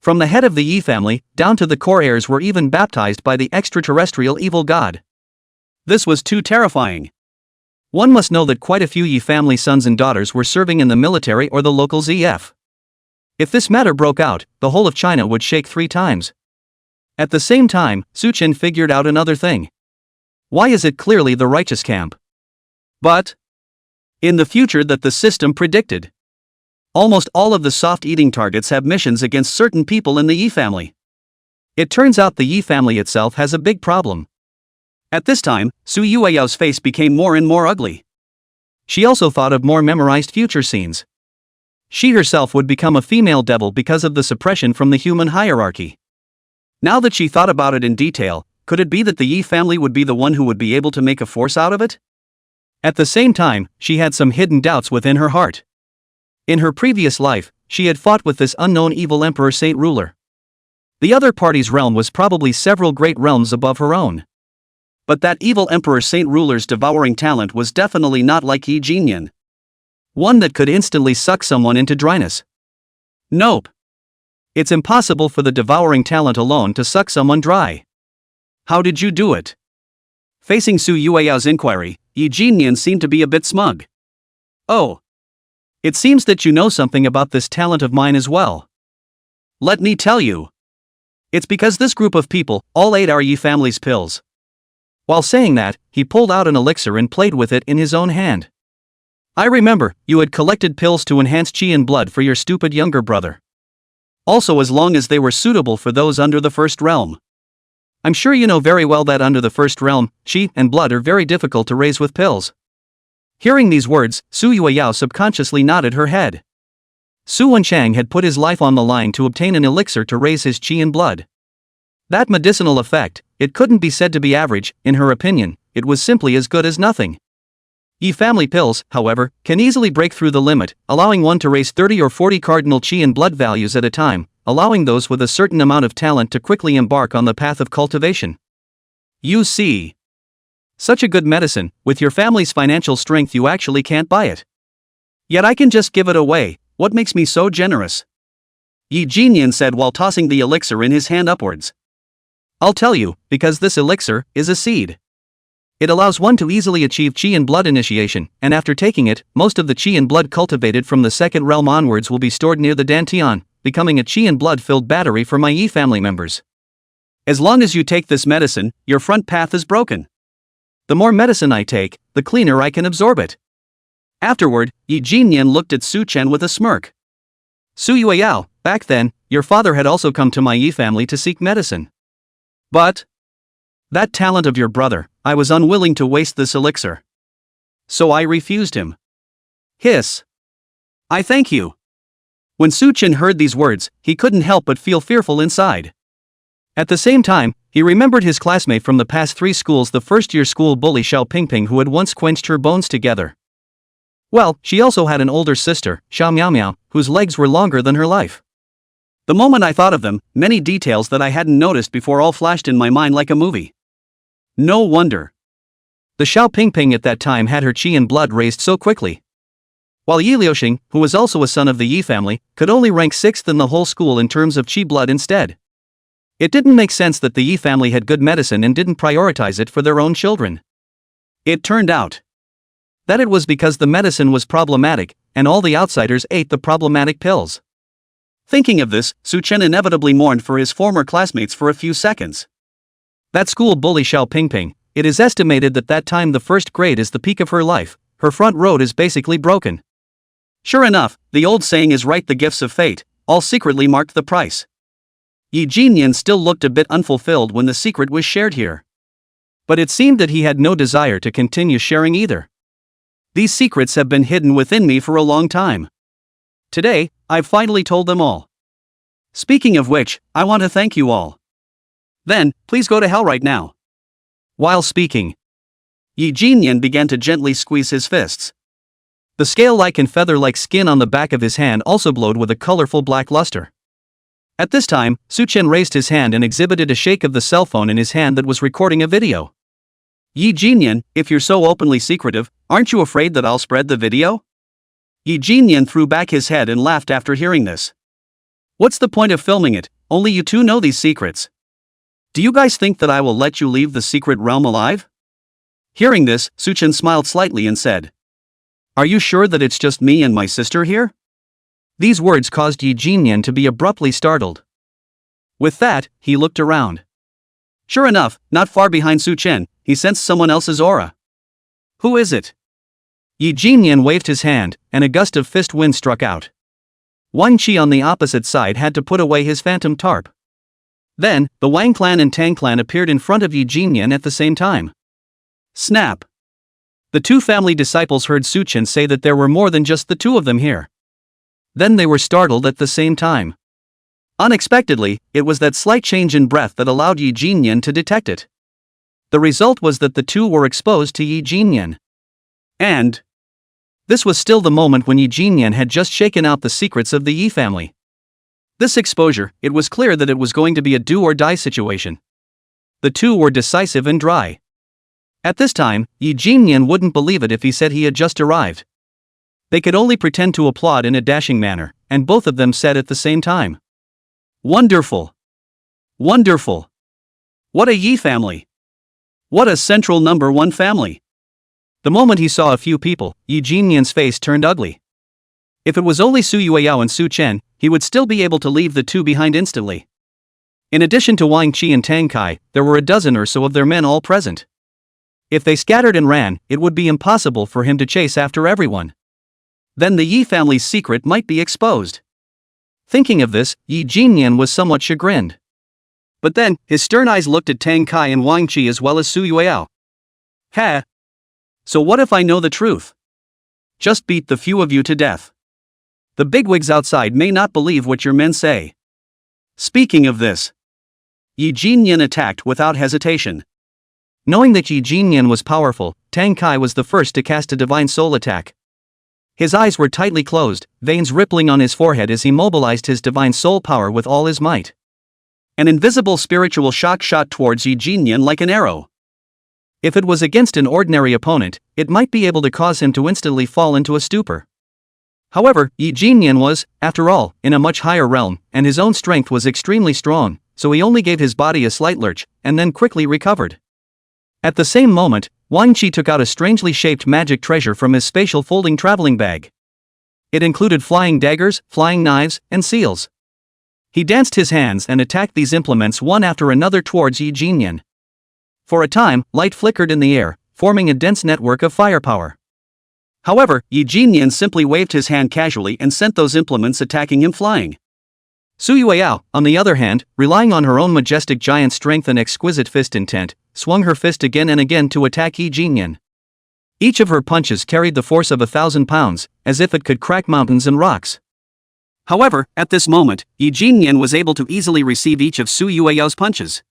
From the head of the Yi family, down to the core heirs were even baptized by the extraterrestrial evil god. This was too terrifying. One must know that quite a few Yi family sons and daughters were serving in the military or the local ZF. If this matter broke out, the whole of China would shake 3 times. At the same time, Su Chen figured out another thing. Why is it clearly the righteous camp? But in the future that the system predicted, almost all of the soft eating targets have missions against certain people in the Yi family. It turns out the Yi family itself has a big problem. At this time, Su Yueyao's face became more and more ugly. She also thought of more memorized future scenes. She herself would become a female devil because of the suppression from the human hierarchy. Now that she thought about it in detail, could it be that the Yi family would be the one who would be able to make a force out of it? At the same time, she had some hidden doubts within her heart. In her previous life, she had fought with this unknown evil Emperor Saint ruler. The other party's realm was probably several great realms above her own. But that evil Emperor Saint ruler's devouring talent was definitely not like Yi Jinyan. One that could instantly suck someone into dryness. Nope. It's impossible for the devouring talent alone to suck someone dry. How did you do it? Facing Su Yueyao's inquiry, Yi Jinyan seemed to be a bit smug. Oh. It seems that you know something about this talent of mine as well. Let me tell you. It's because this group of people all ate our Yi family's pills. While saying that, he pulled out an elixir and played with it in his own hand. I remember, you had collected pills to enhance qi and blood for your stupid younger brother. Also, as long as they were suitable for those under the first realm. I'm sure you know very well that under the first realm, qi and blood are very difficult to raise with pills. Hearing these words, Su Yueyao subconsciously nodded her head. Su Wenchang had put his life on the line to obtain an elixir to raise his qi and blood. That medicinal effect, it couldn't be said to be average, in her opinion, it was simply as good as nothing. Yi family pills, however, can easily break through the limit, allowing one to raise 30 or 40 cardinal qi and blood values at a time, allowing those with a certain amount of talent to quickly embark on the path of cultivation. You see. Such a good medicine, with your family's financial strength you actually can't buy it. Yet I can just give it away, what makes me so generous? Yi Jinyan said while tossing the elixir in his hand upwards. I'll tell you, because this elixir is a seed. It allows one to easily achieve Qi and blood initiation, and after taking it, most of the Qi and blood cultivated from the second realm onwards will be stored near the Dantian, becoming a Qi and blood-filled battery for my Yi family members. As long as you take this medicine, your front path is broken. The more medicine I take, the cleaner I can absorb it. Afterward, Yi Jinyan looked at Su Chen with a smirk. Su Yueyao, back then, your father had also come to my Yi family to seek medicine. But that talent of your brother, I was unwilling to waste this elixir. So I refused him. Hiss. I thank you. When Su Chen heard these words, he couldn't help but feel fearful inside. At the same time, he remembered his classmate from the past 3 schools, the first-year school bully Xiao Pingping, who had once quenched her bones together. Well, she also had an older sister, Xiao Miao, whose legs were longer than her life. The moment I thought of them, many details that I hadn't noticed before all flashed in my mind like a movie. No wonder. The Xiao Pingping at that time had her Qi and blood raised so quickly. While Yi Liuxing, who was also a son of the Yi family, could only rank 6th in the whole school in terms of Qi blood instead. It didn't make sense that the Yi family had good medicine and didn't prioritize it for their own children. It turned out that it was because the medicine was problematic, and all the outsiders ate the problematic pills. Thinking of this, Su Chen inevitably mourned for his former classmates for a few seconds. That school bully Xiao Pingping, it is estimated that that time the first grade is the peak of her life, her front road is basically broken. Sure enough, the old saying is right, the gifts of fate, all secretly marked the price. Yi Jinyan still looked a bit unfulfilled when the secret was shared here. But it seemed that he had no desire to continue sharing either. These secrets have been hidden within me for a long time. Today, I've finally told them all. Speaking of which, I want to thank you all. Then, please go to hell right now. While speaking, Yi Jinyan began to gently squeeze his fists. The scale-like and feather-like skin on the back of his hand also glowed with a colorful black luster. At this time, Su Chen raised his hand and exhibited a shake of the cell phone in his hand that was recording a video. Yi Jinyan, if you're so openly secretive, aren't you afraid that I'll spread the video? Yi Jinyan threw back his head and laughed after hearing this. What's the point of filming it? Only you two know these secrets. Do you guys think that I will let you leave the secret realm alive? Hearing this, Su Chen smiled slightly and said, Are you sure that it's just me and my sister here? These words caused Yi Jinyan to be abruptly startled. With that, he looked around. Sure enough, not far behind Su Chen, he sensed someone else's aura. Who is it? Yi Jinyan waved his hand, and a gust of fist wind struck out. Wang Qi on the opposite side had to put away his phantom tarp. Then, the Wang clan and Tang clan appeared in front of Yi Jinyan at the same time. Snap! The 2 family disciples heard Su Chen say that there were more than just the 2 of them here. Then they were startled at the same time. Unexpectedly, it was that slight change in breath that allowed Yi Jinyan to detect it. The result was that the 2 were exposed to Yi Jinyan. And this was still the moment when Yi Jinyan had just shaken out the secrets of the Yi family. This exposure, it was clear that it was going to be a do-or-die situation. The 2 were decisive and dry. At this time, Yi Jinyan wouldn't believe it if he said he had just arrived. They could only pretend to applaud in a dashing manner, and both of them said at the same time, Wonderful! Wonderful! What a Yi family! What a central number 1 family! The moment he saw a few people, Yi Jinyan's face turned ugly. If it was only Su Yueyao and Su Chen, he would still be able to leave the 2 behind instantly. In addition to Wang Qi and Tang Kai, there were a dozen or so of their men all present. If they scattered and ran, it would be impossible for him to chase after everyone. Then the Yi family's secret might be exposed. Thinking of this, Yi Jinyan was somewhat chagrined. But then, his stern eyes looked at Tang Kai and Wang Qi as well as Su Yueyao. Ha! So what if I know the truth? Just beat the few of you to death. The bigwigs outside may not believe what your men say. Speaking of this, Yi Jinyan attacked without hesitation. Knowing that Yi Jinyan was powerful, Tang Kai was the first to cast a divine soul attack. His eyes were tightly closed, veins rippling on his forehead as he mobilized his divine soul power with all his might. An invisible spiritual shock shot towards Yi Jinyan like an arrow. If it was against an ordinary opponent, it might be able to cause him to instantly fall into a stupor. However, Yi Jinyan was, after all, in a much higher realm, and his own strength was extremely strong, so he only gave his body a slight lurch, and then quickly recovered. At the same moment, Wang Qi took out a strangely shaped magic treasure from his spatial folding traveling bag. It included flying daggers, flying knives, and seals. He danced his hands and attacked these implements one after another towards Yi Jinyan. For a time, light flickered in the air, forming a dense network of firepower. However, Yi Jinyan simply waved his hand casually and sent those implements attacking him flying. Su Yueyao, on the other hand, relying on her own majestic giant strength and exquisite fist intent, swung her fist again and again to attack Yi Jinyan. Each of her punches carried the force of 1,000 pounds, as if it could crack mountains and rocks. However, at this moment, Yi Jinyan was able to easily receive each of Su Yueyao's punches.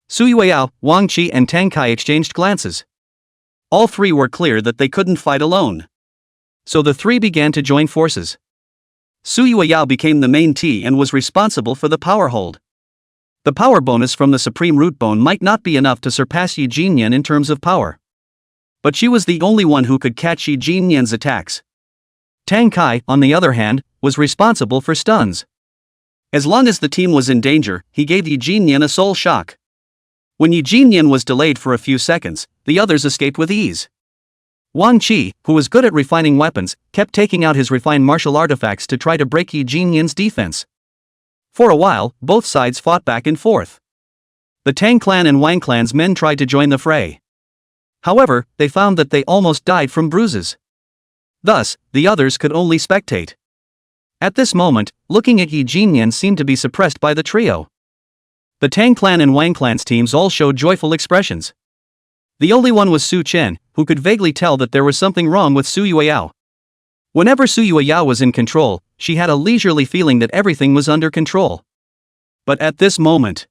Su Yueyao, Wang Qi and Tang Kai exchanged glances. All three were clear that they couldn't fight alone. So the three began to join forces. Su Yueyao became the main T and was responsible for the power hold. The power bonus from the Supreme Root Bone might not be enough to surpass Yi Jinyan in terms of power. But she was the only one who could catch Yi Jinyan's attacks. Tang Kai, on the other hand, was responsible for stuns. As long as the team was in danger, he gave Yi Jinyan a soul shock. When Yi Jinyan was delayed for a few seconds, the others escaped with ease. Wang Qi, who was good at refining weapons, kept taking out his refined martial artifacts to try to break Yi Jinyan's defense. For a while, both sides fought back and forth. The Tang clan and Wang clan's men tried to join the fray. However, they found that they almost died from bruises. Thus, the others could only spectate. At this moment, looking at Yi Jinyan seemed to be suppressed by the trio. The Tang clan and Wang clan's teams all showed joyful expressions. The only one was Su Chen, who could vaguely tell that there was something wrong with Su Yueyao. Whenever Su Yueyao was in control, she had a leisurely feeling that everything was under control. But at this moment,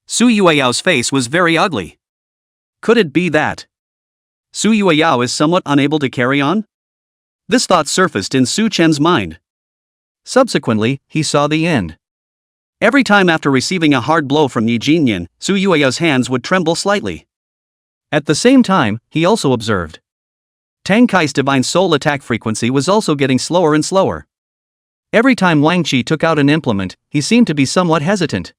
Su Yueyao's face was very ugly. Could it be that Su Yueyao is somewhat unable to carry on? This thought surfaced in Su Chen's mind. Subsequently, he saw the end. Every time after receiving a hard blow from Yi Jinyan, Su Yueyao's hands would tremble slightly. At the same time, he also observed Tang Kai's divine soul attack frequency was also getting slower and slower. Every time Wang Qi took out an implement, he seemed to be somewhat hesitant.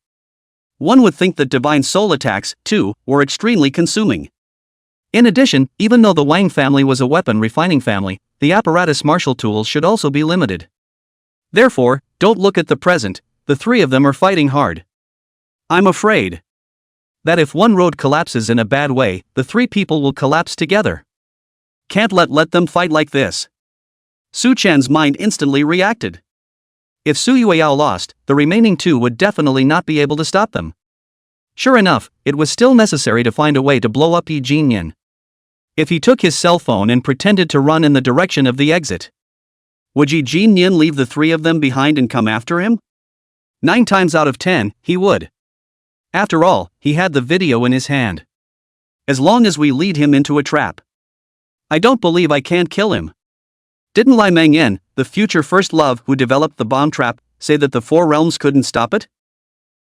One would think that divine soul attacks, too, were extremely consuming. In addition, even though the Wang family was a weapon refining family, the apparatus martial tools should also be limited. Therefore, don't look at the present, the three of them are fighting hard. I'm afraid that if one road collapses in a bad way, the three people will collapse together. Can't let them fight like this. Su Chen's mind instantly reacted. If Su Yueyao lost, the remaining two would definitely not be able to stop them. Sure enough, it was still necessary to find a way to blow up Yi Jinyan. If he took his cell phone and pretended to run in the direction of the exit, would Yi Jinyan leave the three of them behind and come after him? 9 times out of 10, he would. After all, he had the video in his hand. As long as we lead him into a trap, I don't believe I can't kill him. Didn't Lai Mengyan, the future first love who developed the bomb trap, say that the 4 realms couldn't stop it?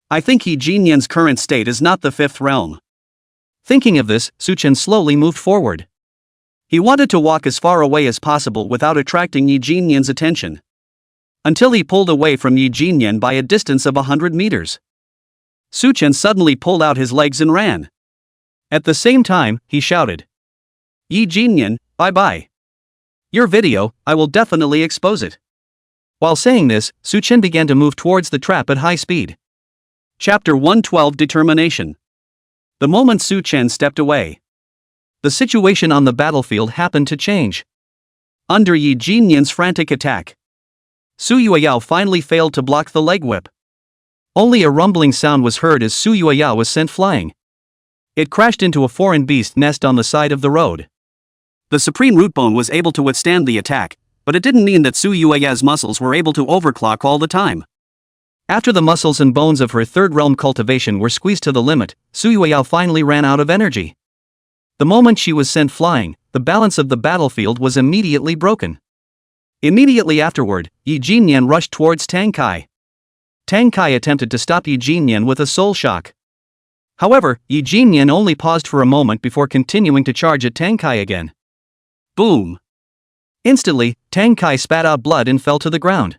I think Yi Jinyan's current state is not the 5th realm. Thinking of this, Su Chen slowly moved forward. He wanted to walk as far away as possible without attracting Yi Jinyan's attention. Until he pulled away from Yi Jinyan by a distance of 100 meters. Su Chen suddenly pulled out his legs and ran. At the same time, he shouted, Yi Jinyan, bye-bye. Your video, I will definitely expose it. While saying this, Su Chen began to move towards the trap at high speed. Chapter 112 Determination. The moment Su Chen stepped away, the situation on the battlefield happened to change. Under Yi Jinyan's frantic attack, Su Yueyao finally failed to block the leg whip. Only a rumbling sound was heard as Su Yueyao was sent flying. It crashed into a foreign beast nest on the side of the road. The Supreme Root Bone was able to withstand the attack, but it didn't mean that Su Yueyao's muscles were able to overclock all the time. After the muscles and bones of her third realm cultivation were squeezed to the limit, Su Yueyao finally ran out of energy. The moment she was sent flying, the balance of the battlefield was immediately broken. Immediately afterward, Yi Jinyan rushed towards Tang Kai. Tang Kai attempted to stop Yi Jinyan with a soul shock. However, Yi Jinyan only paused for a moment before continuing to charge at Tang Kai again. Boom! Instantly, Tang Kai spat out blood and fell to the ground.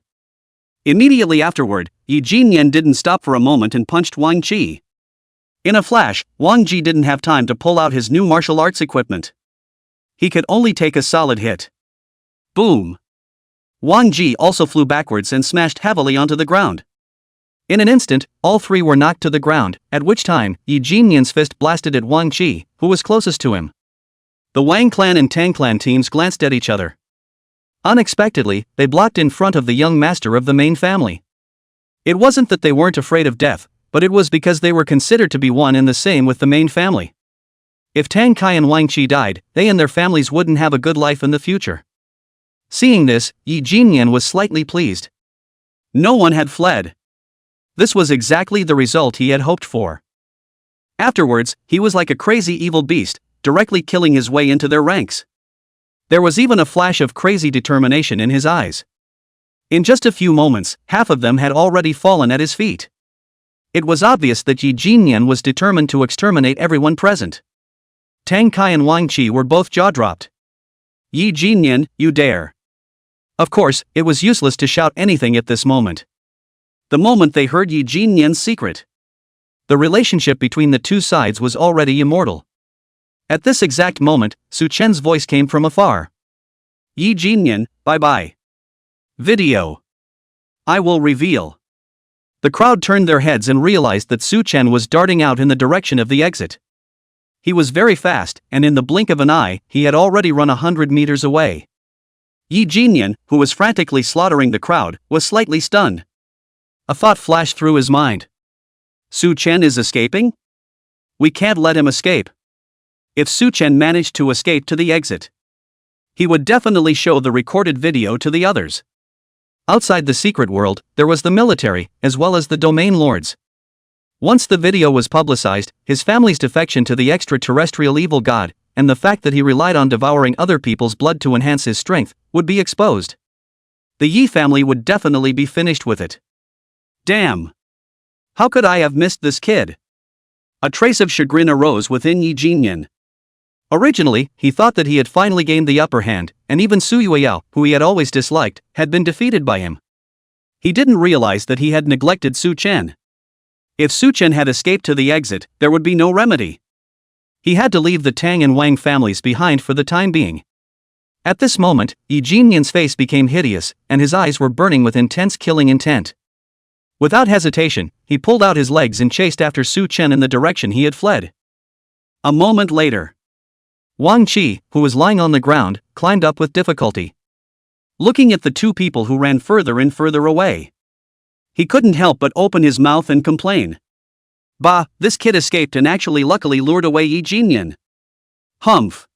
Immediately afterward, Yi Jinyan didn't stop for a moment and punched Wang Ji. In a flash, Wang Ji didn't have time to pull out his new martial arts equipment. He could only take a solid hit. Boom! Wang Ji also flew backwards and smashed heavily onto the ground. In an instant, all three were knocked to the ground, at which time, Yi Jinyan's fist blasted at Wang Ji, who was closest to him. The Wang clan and Tang clan teams glanced at each other. Unexpectedly, they blocked in front of the young master of the main family. It wasn't that they weren't afraid of death, but it was because they were considered to be one and the same with the main family. If Tang Kai and Wang Qi died, they and their families wouldn't have a good life in the future. Seeing this, Yi Jinyan was slightly pleased. No one had fled. This was exactly the result he had hoped for. Afterwards, he was like a crazy evil beast, directly killing his way into their ranks. There was even a flash of crazy determination in his eyes. In just a few moments, half of them had already fallen at his feet. It was obvious that Yi Jinyan was determined to exterminate everyone present. Tang Kai and Wang Qi were both jaw-dropped. Yi Jinyan, you dare! Of course, it was useless to shout anything at this moment. The moment they heard Yi Jinyan's secret, the relationship between the two sides was already immortal. At this exact moment, Su Chen's voice came from afar. Yi Jinyan, bye-bye. Video. I will reveal. The crowd turned their heads and realized that Su Chen was darting out in the direction of the exit. He was very fast, and in the blink of an eye, he had already run 100 meters away. Yi Jinyan, who was frantically slaughtering the crowd, was slightly stunned. A thought flashed through his mind. Su Chen is escaping? We can't let him escape. If Su Chen managed to escape to the exit, he would definitely show the recorded video to the others. Outside the secret world, there was the military, as well as the domain lords. Once the video was publicized, his family's defection to the extraterrestrial evil god, and the fact that he relied on devouring other people's blood to enhance his strength, would be exposed. The Yi family would definitely be finished with it. Damn! How could I have missed this kid? A trace of chagrin arose within Yi Jinyan. Originally, he thought that he had finally gained the upper hand, and even Su Yueyao, who he had always disliked, had been defeated by him. He didn't realize that he had neglected Su Chen. If Su Chen had escaped to the exit, there would be no remedy. He had to leave the Tang and Wang families behind for the time being. At this moment, Yi Jinyan's face became hideous, and his eyes were burning with intense killing intent. Without hesitation, he pulled out his legs and chased after Su Chen in the direction he had fled. A moment later, Wang Qi, who was lying on the ground, climbed up with difficulty. Looking at the two people who ran further and further away, he couldn't help but open his mouth and complain. Bah, this kid escaped and actually luckily lured away Yi Jinyan. Humph.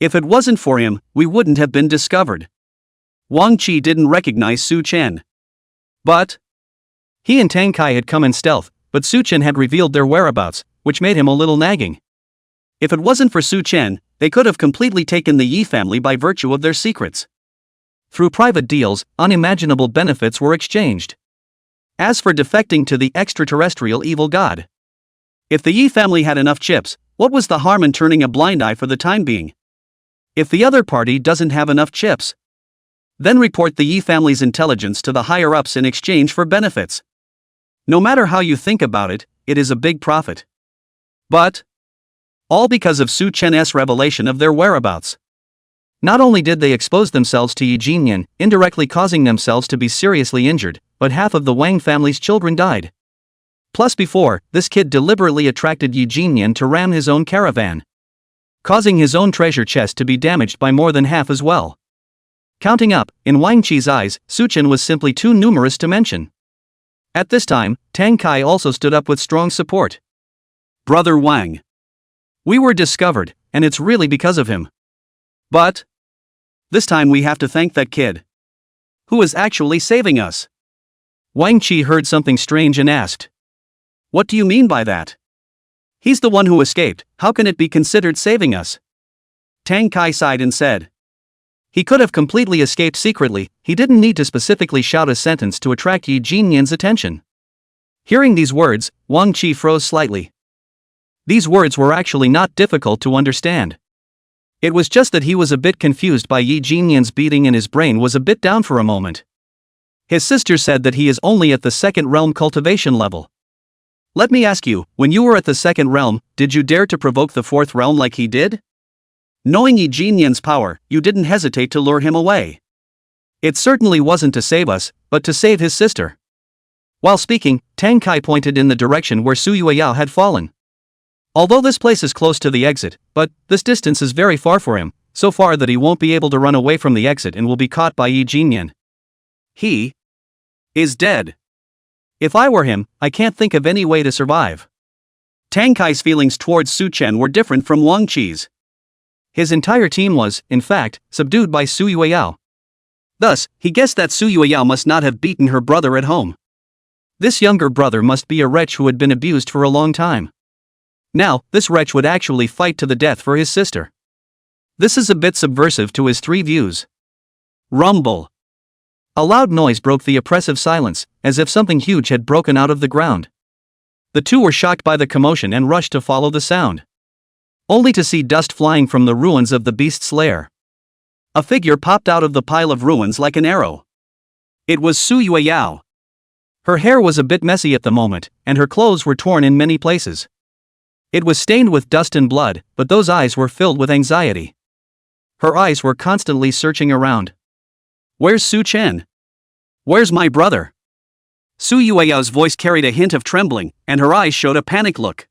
If it wasn't for him, we wouldn't have been discovered. Wang Qi didn't recognize Su Chen. But he and Tang Kai had come in stealth, but Su Chen had revealed their whereabouts, which made him a little nagging. If it wasn't for Su Chen, they could have completely taken the Yi family by virtue of their secrets. Through private deals, unimaginable benefits were exchanged. As for defecting to the extraterrestrial evil god, if the Yi family had enough chips, what was the harm in turning a blind eye for the time being? If the other party doesn't have enough chips, then report the Yi family's intelligence to the higher-ups in exchange for benefits. No matter how you think about it, it is a big profit. But all because of Su Chen's revelation of their whereabouts. Not only did they expose themselves to Yi Jinyan, indirectly causing themselves to be seriously injured, but half of the Wang family's children died. Plus before, this kid deliberately attracted Yi Jinyan to ram his own caravan, causing his own treasure chest to be damaged by more than half as well. Counting up, in Wang Qi's eyes, Su Chen was simply too numerous to mention. At this time, Tang Kai also stood up with strong support. Brother Wang. We were discovered, and it's really because of him. But this time we have to thank that kid, who is actually saving us. Wang Qi heard something strange and asked, "What do you mean by that? He's the one who escaped, how can it be considered saving us?" Tang Kai sighed and said, He could have completely escaped secretly, he didn't need to specifically shout a sentence to attract Yi Jinyan's attention. Hearing these words, Wang Qi froze slightly. These words were actually not difficult to understand. It was just that he was a bit confused by Yi Jinyan's beating and his brain was a bit down for a moment. His sister said that he is only at the second realm cultivation level. Let me ask you, when you were at the second realm, did you dare to provoke the fourth realm like he did? Knowing Yi Jinyan's power, you didn't hesitate to lure him away. It certainly wasn't to save us, but to save his sister. While speaking, Tang Kai pointed in the direction where Su Yueyao had fallen. Although this place is close to the exit, but this distance is very far for him, so far that he won't be able to run away from the exit and will be caught by Yi Jinyan. He is dead. If I were him, I can't think of any way to survive. Tang Kai's feelings towards Su Chen were different from Wang Qi's. His entire team was, in fact, subdued by Su Yueyao. Thus, he guessed that Su Yueyao must not have beaten her brother at home. This younger brother must be a wretch who had been abused for a long time. Now, this wretch would actually fight to the death for his sister. This is a bit subversive to his three views. Rumble. A loud noise broke the oppressive silence, as if something huge had broken out of the ground. The two were shocked by the commotion and rushed to follow the sound. Only to see dust flying from the ruins of the beast's lair. A figure popped out of the pile of ruins like an arrow. It was Su Yueyao. Her hair was a bit messy at the moment, and her clothes were torn in many places. It was stained with dust and blood, but those eyes were filled with anxiety. Her eyes were constantly searching around. Where's Su Chen? Where's my brother? Su Yueyao's voice carried a hint of trembling, and her eyes showed a panic look.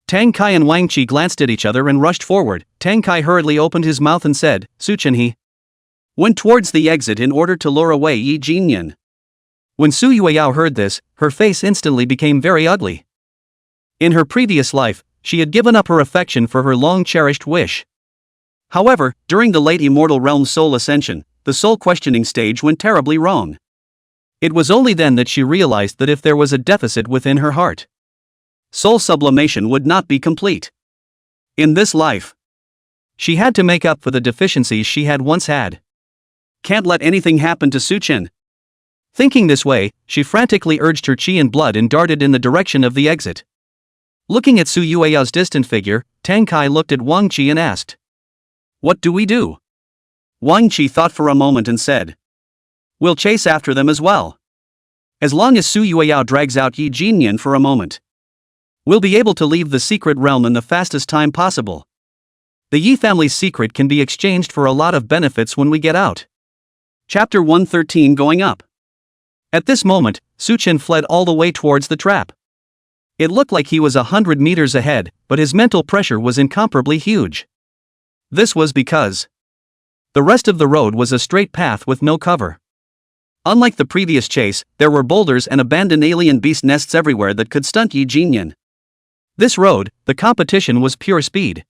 Tang Kai and Wang Qi glanced at each other and rushed forward. Tang Kai hurriedly opened his mouth and said, Su Chen. He went towards the exit in order to lure away Yi Jinyan. When Su Yueyao heard this, her face instantly became very ugly. In her previous life, she had given up her affection for her long-cherished wish. However, during the late Immortal Realm Soul Ascension, the soul questioning stage went terribly wrong. It was only then that she realized that if there was a deficit within her heart, soul sublimation would not be complete. In this life, she had to make up for the deficiencies she had once had. Can't let anything happen to Su Chen. Thinking this way, she frantically urged her chi and blood and darted in the direction of the exit. Looking at Su Yueyao's distant figure, Tang Kai looked at Wang Qi and asked, What do we do? Wang Qi thought for a moment and said, We'll chase after them as well. As long as Su Yueyao drags out Yi Jinyan for a moment, we'll be able to leave the secret realm in the fastest time possible. The Yi family's secret can be exchanged for a lot of benefits when we get out. Chapter 113 Going Up. At this moment, Su Chen fled all the way towards the trap. It looked like he was 100 meters ahead, but his mental pressure was incomparably huge. This was because the rest of the road was a straight path with no cover. Unlike the previous chase, there were boulders and abandoned alien beast nests everywhere that could stunt Yi Jinyan. This road, the competition was pure speed.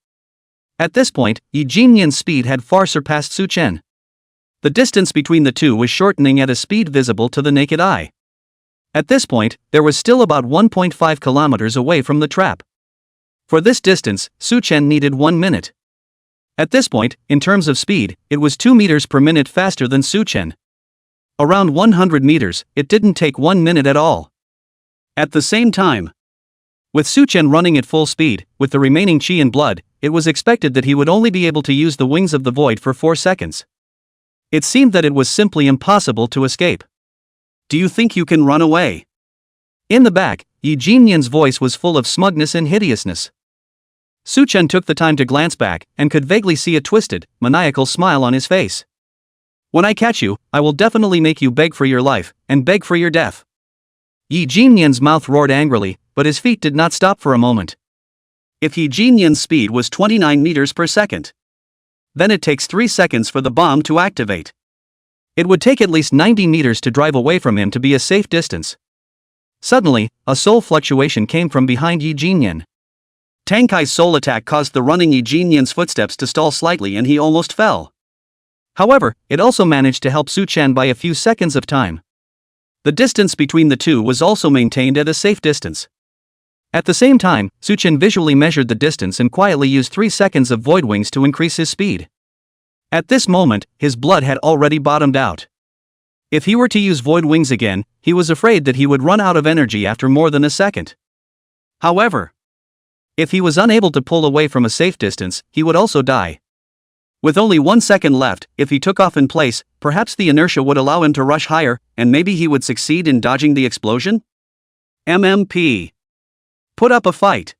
At this point, Yi Jinyan's speed had far surpassed Su Chen. The distance between the two was shortening at a speed visible to the naked eye. At this point, there was still about 1.5 kilometers away from the trap. For this distance, Su Chen needed 1 minute. At this point, in terms of speed, it was 2 meters per minute faster than Su Chen. Around 100 meters, it didn't take 1 minute at all. At the same time, with Su Chen running at full speed, with the remaining chi and blood, it was expected that he would only be able to use the wings of the void for 4 seconds. It seemed that it was simply impossible to escape. Do you think you can run away? In the back, Yi Jinyan's voice was full of smugness and hideousness. Su Chen took the time to glance back, and could vaguely see a twisted, maniacal smile on his face. When I catch you, I will definitely make you beg for your life, and beg for your death. Yi Jinyan's mouth roared angrily, but his feet did not stop for a moment. If Yi Jinyan's speed was 29 meters per second, then it takes 3 seconds for the bomb to activate. It would take at least 90 meters to drive away from him to be a safe distance. Suddenly, a soul fluctuation came from behind Yi Jinyan. Tang Kai's soul attack caused the running Yi Jinyan's footsteps to stall slightly and he almost fell. However, it also managed to help Su Chen by a few seconds of time. The distance between the two was also maintained at a safe distance. At the same time, Su Chen visually measured the distance and quietly used 3 seconds of void wings to increase his speed. At this moment, his blood had already bottomed out. If he were to use void wings again, he was afraid that he would run out of energy after more than a second. However, if he was unable to pull away from a safe distance, he would also die. With only 1 second left, if he took off in place, perhaps the inertia would allow him to rush higher, and maybe he would succeed in dodging the explosion? MMP. Put up a fight.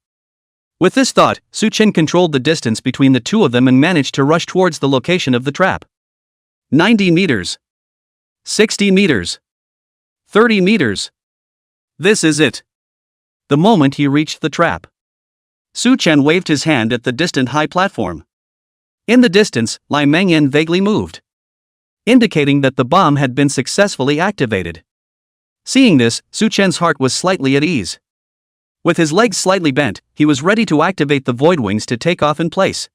With this thought, Su Chen controlled the distance between the two of them and managed to rush towards the location of the trap. 90 meters. 60 meters. 30 meters. This is it. The moment he reached the trap, Su Chen waved his hand at the distant high platform. In the distance, Lai Mengyan vaguely moved, indicating that the bomb had been successfully activated. Seeing this, Su Chen's heart was slightly at ease. With his legs slightly bent, he was ready to activate the void wings to take off in place.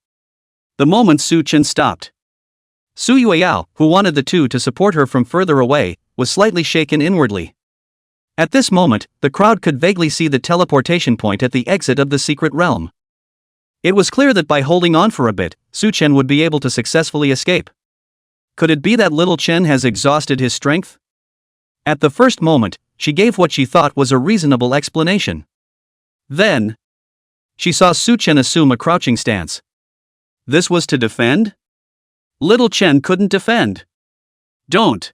The moment Su Chen stopped, Su Yueyao, who wanted the two to support her from further away, was slightly shaken inwardly. At this moment, the crowd could vaguely see the teleportation point at the exit of the secret realm. It was clear that by holding on for a bit, Su Chen would be able to successfully escape. Could it be that little Chen has exhausted his strength? At the first moment, she gave what she thought was a reasonable explanation. Then, she saw Su Chen assume a crouching stance. This was to defend? Little Chen couldn't defend. Don't!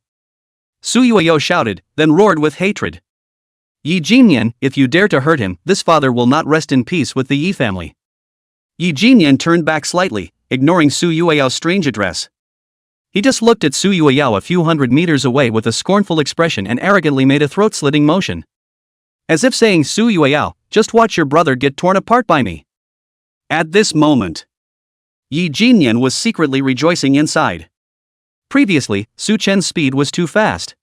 Su Yueyao shouted, then roared with hatred. Yi Jinyan, if you dare to hurt him, this father will not rest in peace with the Yi family. Yi Jinyan turned back slightly, ignoring Su Yueyao's strange address. He just looked at Su Yueyao a few hundred meters away with a scornful expression and arrogantly made a throat-slitting motion. As if saying, Su Yueyao, just watch your brother get torn apart by me. At this moment, Yi Jinyan was secretly rejoicing inside. Previously, Su Chen's speed was too fast.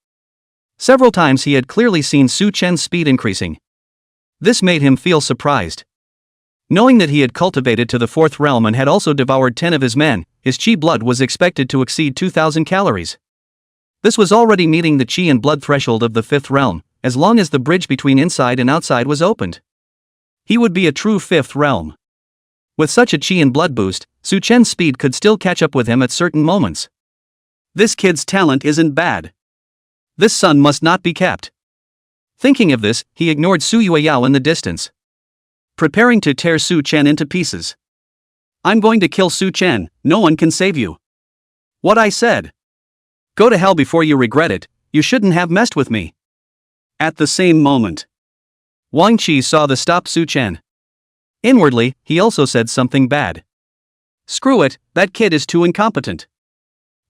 Several times he had clearly seen Su Chen's speed increasing. This made him feel surprised. Knowing that he had cultivated to the fourth realm and had also devoured 10 of his men, his chi blood was expected to exceed 2,000 calories. This was already meeting the chi and blood threshold of the fifth realm, as long as the bridge between inside and outside was opened. He would be a true fifth realm. With such a chi and blood boost, Su Chen's speed could still catch up with him at certain moments. This kid's talent isn't bad. This son must not be kept. Thinking of this, he ignored Su Yueyao in the distance, preparing to tear Su Chen into pieces. I'm going to kill Su Chen, no one can save you. What I said. Go to hell before you regret it, you shouldn't have messed with me. At the same moment, Wang Qi saw the stop Su Chen. Inwardly, he also said something bad. Screw it, that kid is too incompetent.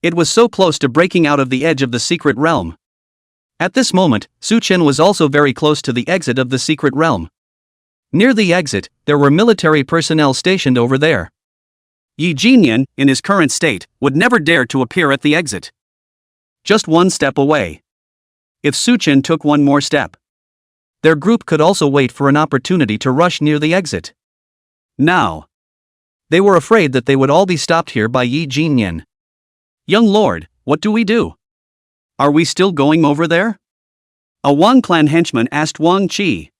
It was so close to breaking out of the edge of the secret realm. At this moment, Su Chen was also very close to the exit of the secret realm. Near the exit, there were military personnel stationed over there. Yi Jinyan, in his current state, would never dare to appear at the exit. Just one step away. If Su Chen took one more step, their group could also wait for an opportunity to rush near the exit. Now, they were afraid that they would all be stopped here by Yi Jinyan. Young lord, what do we do? Are we still going over there? A Wang clan henchman asked Wang Qi.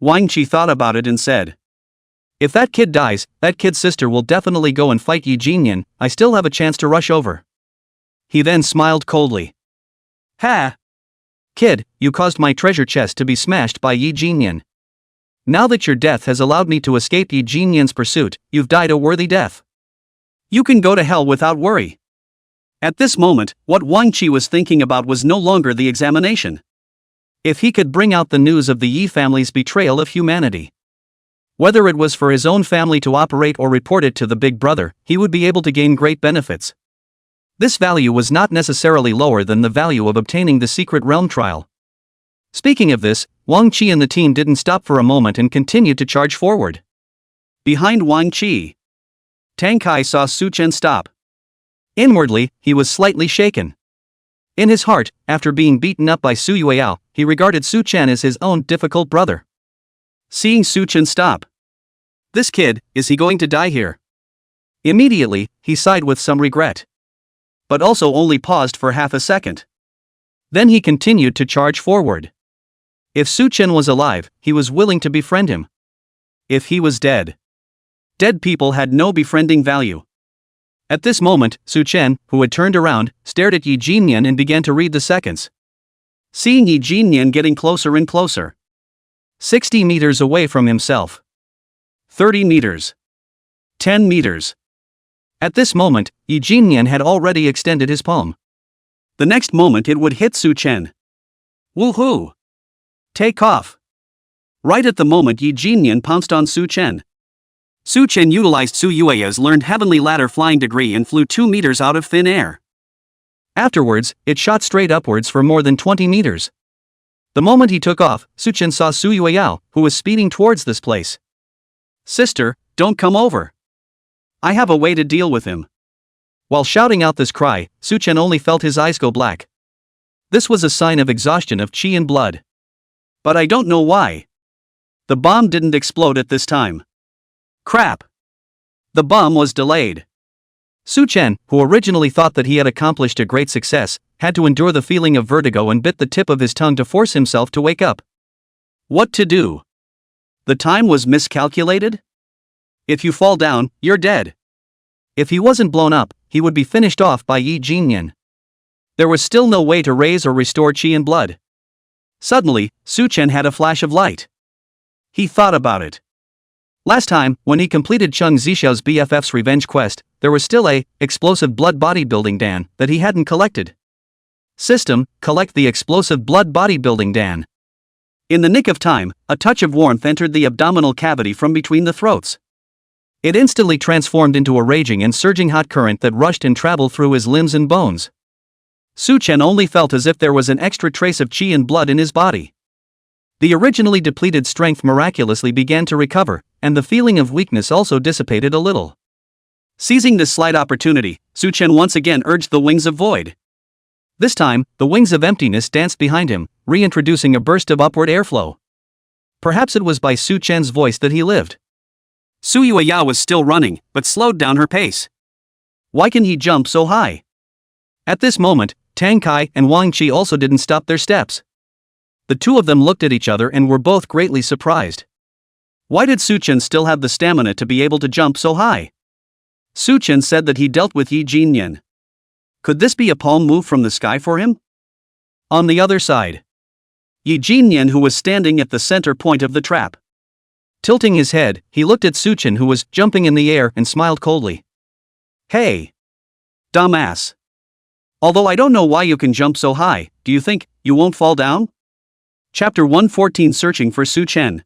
Wang Qi thought about it and said, if that kid dies, that kid's sister will definitely go and fight Yi Jinyan, I still have a chance to rush over. He then smiled coldly. Ha! Kid, you caused my treasure chest to be smashed by Yi Jinyan. Now that your death has allowed me to escape Yi Jinyan's pursuit, you've died a worthy death. You can go to hell without worry. At this moment, what Wang Qi was thinking about was no longer the examination. If he could bring out the news of the Yi family's betrayal of humanity, whether it was for his own family to operate or report it to the big brother, he would be able to gain great benefits. This value was not necessarily lower than the value of obtaining the secret realm trial. Speaking of this, Wang Qi and the team didn't stop for a moment and continued to charge forward. Behind Wang Qi, Tang Kai saw Su Chen stop. Inwardly, he was slightly shaken. In his heart, after being beaten up by Su Yueyao, he regarded Su Chen as his own difficult brother. Seeing Su Chen stop. This kid, is he going to die here? Immediately, he sighed with some regret. But also only paused for half a second. Then he continued to charge forward. If Su Chen was alive, he was willing to befriend him. If he was dead, dead people had no befriending value. At this moment, Su Chen, who had turned around, stared at Yi Jinyan and began to read the seconds. Seeing Yi Jinyan getting closer and closer. 60 meters away from himself. 30 meters. 10 meters. At this moment, Yi Jinyan had already extended his palm. The next moment it would hit Su Chen. Woohoo! Take off! Right at the moment Yi Jinyan pounced on Su Chen. Su Chen utilized Su Yueyao's learned heavenly ladder flying degree and flew 2 meters out of thin air. Afterwards, it shot straight upwards for more than 20 meters. The moment he took off, Su Chen saw Su Yueyao, who was speeding towards this place. Sister, don't come over. I have a way to deal with him. While shouting out this cry, Su Chen only felt his eyes go black. This was a sign of exhaustion of qi and blood. But I don't know why. The bomb didn't explode at this time. Crap! The bomb was delayed. Su Chen, who originally thought that he had accomplished a great success, had to endure the feeling of vertigo and bit the tip of his tongue to force himself to wake up. What to do? The time was miscalculated? If you fall down, you're dead. If he wasn't blown up, he would be finished off by Yi Jinyan. There was still no way to raise or restore qi and blood. Suddenly, Su Chen had a flash of light. He thought about it. Last time, when he completed Chung Zixiao's BFF's revenge quest, there was still a explosive blood bodybuilding Dan that he hadn't collected. System, collect the explosive blood bodybuilding Dan. In the nick of time, a touch of warmth entered the abdominal cavity from between the throats. It instantly transformed into a raging and surging hot current that rushed and traveled through his limbs and bones. Su Chen only felt as if there was an extra trace of qi and blood in his body. The originally depleted strength miraculously began to recover, and the feeling of weakness also dissipated a little. Seizing this slight opportunity, Su Chen once again urged the wings of void. This time, the wings of emptiness danced behind him, reintroducing a burst of upward airflow. Perhaps it was by Su Chen's voice that he lived. Su Yueyao was still running, but slowed down her pace. Why can he jump so high? At this moment, Tang Kai and Wang Qi also didn't stop their steps. The two of them looked at each other and were both greatly surprised. Why did Su Chen still have the stamina to be able to jump so high? Su Chen said that he dealt with Yi Jinyan. Could this be a palm move from the sky for him? On the other side, Yi Jinyan, who was standing at the center point of the trap. Tilting his head, he looked at Su Chen, who was jumping in the air, and smiled coldly. Hey! Dumbass! Although I don't know why you can jump so high, do you think you won't fall down? Chapter 114, Searching for Su Chen.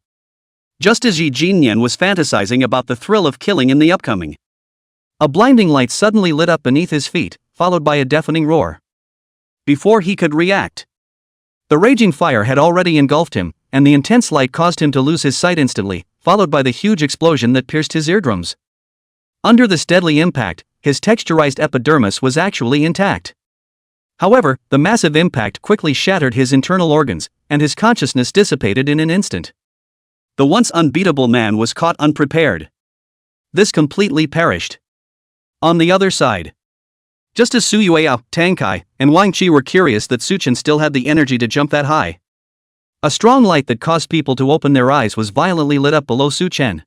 Just as Yi Jinyan was fantasizing about the thrill of killing in the upcoming, a blinding light suddenly lit up beneath his feet, followed by a deafening roar. Before he could react, the raging fire had already engulfed him, and the intense light caused him to lose his sight instantly, followed by the huge explosion that pierced his eardrums. Under this deadly impact, his texturized epidermis was actually intact. However, the massive impact quickly shattered his internal organs, and his consciousness dissipated in an instant. The once unbeatable man was caught unprepared. This completely perished. On the other side, just as Su Yueyao, Tang Kai, and Wang Qi were curious that Su Chen still had the energy to jump that high, a strong light that caused people to open their eyes was violently lit up below Su Chen.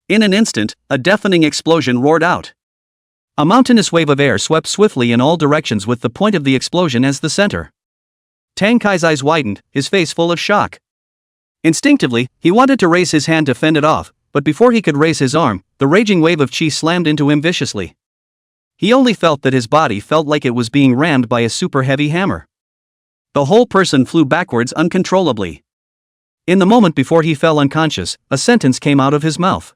In an instant, a deafening explosion roared out. A mountainous wave of air swept swiftly in all directions with the point of the explosion as the center. Tang Kai's eyes widened, his face full of shock. Instinctively, he wanted to raise his hand to fend it off, but before he could raise his arm, the raging wave of qi slammed into him viciously. He only felt that his body felt like it was being rammed by a super heavy hammer. The whole person flew backwards uncontrollably. In the moment before he fell unconscious, a sentence came out of his mouth.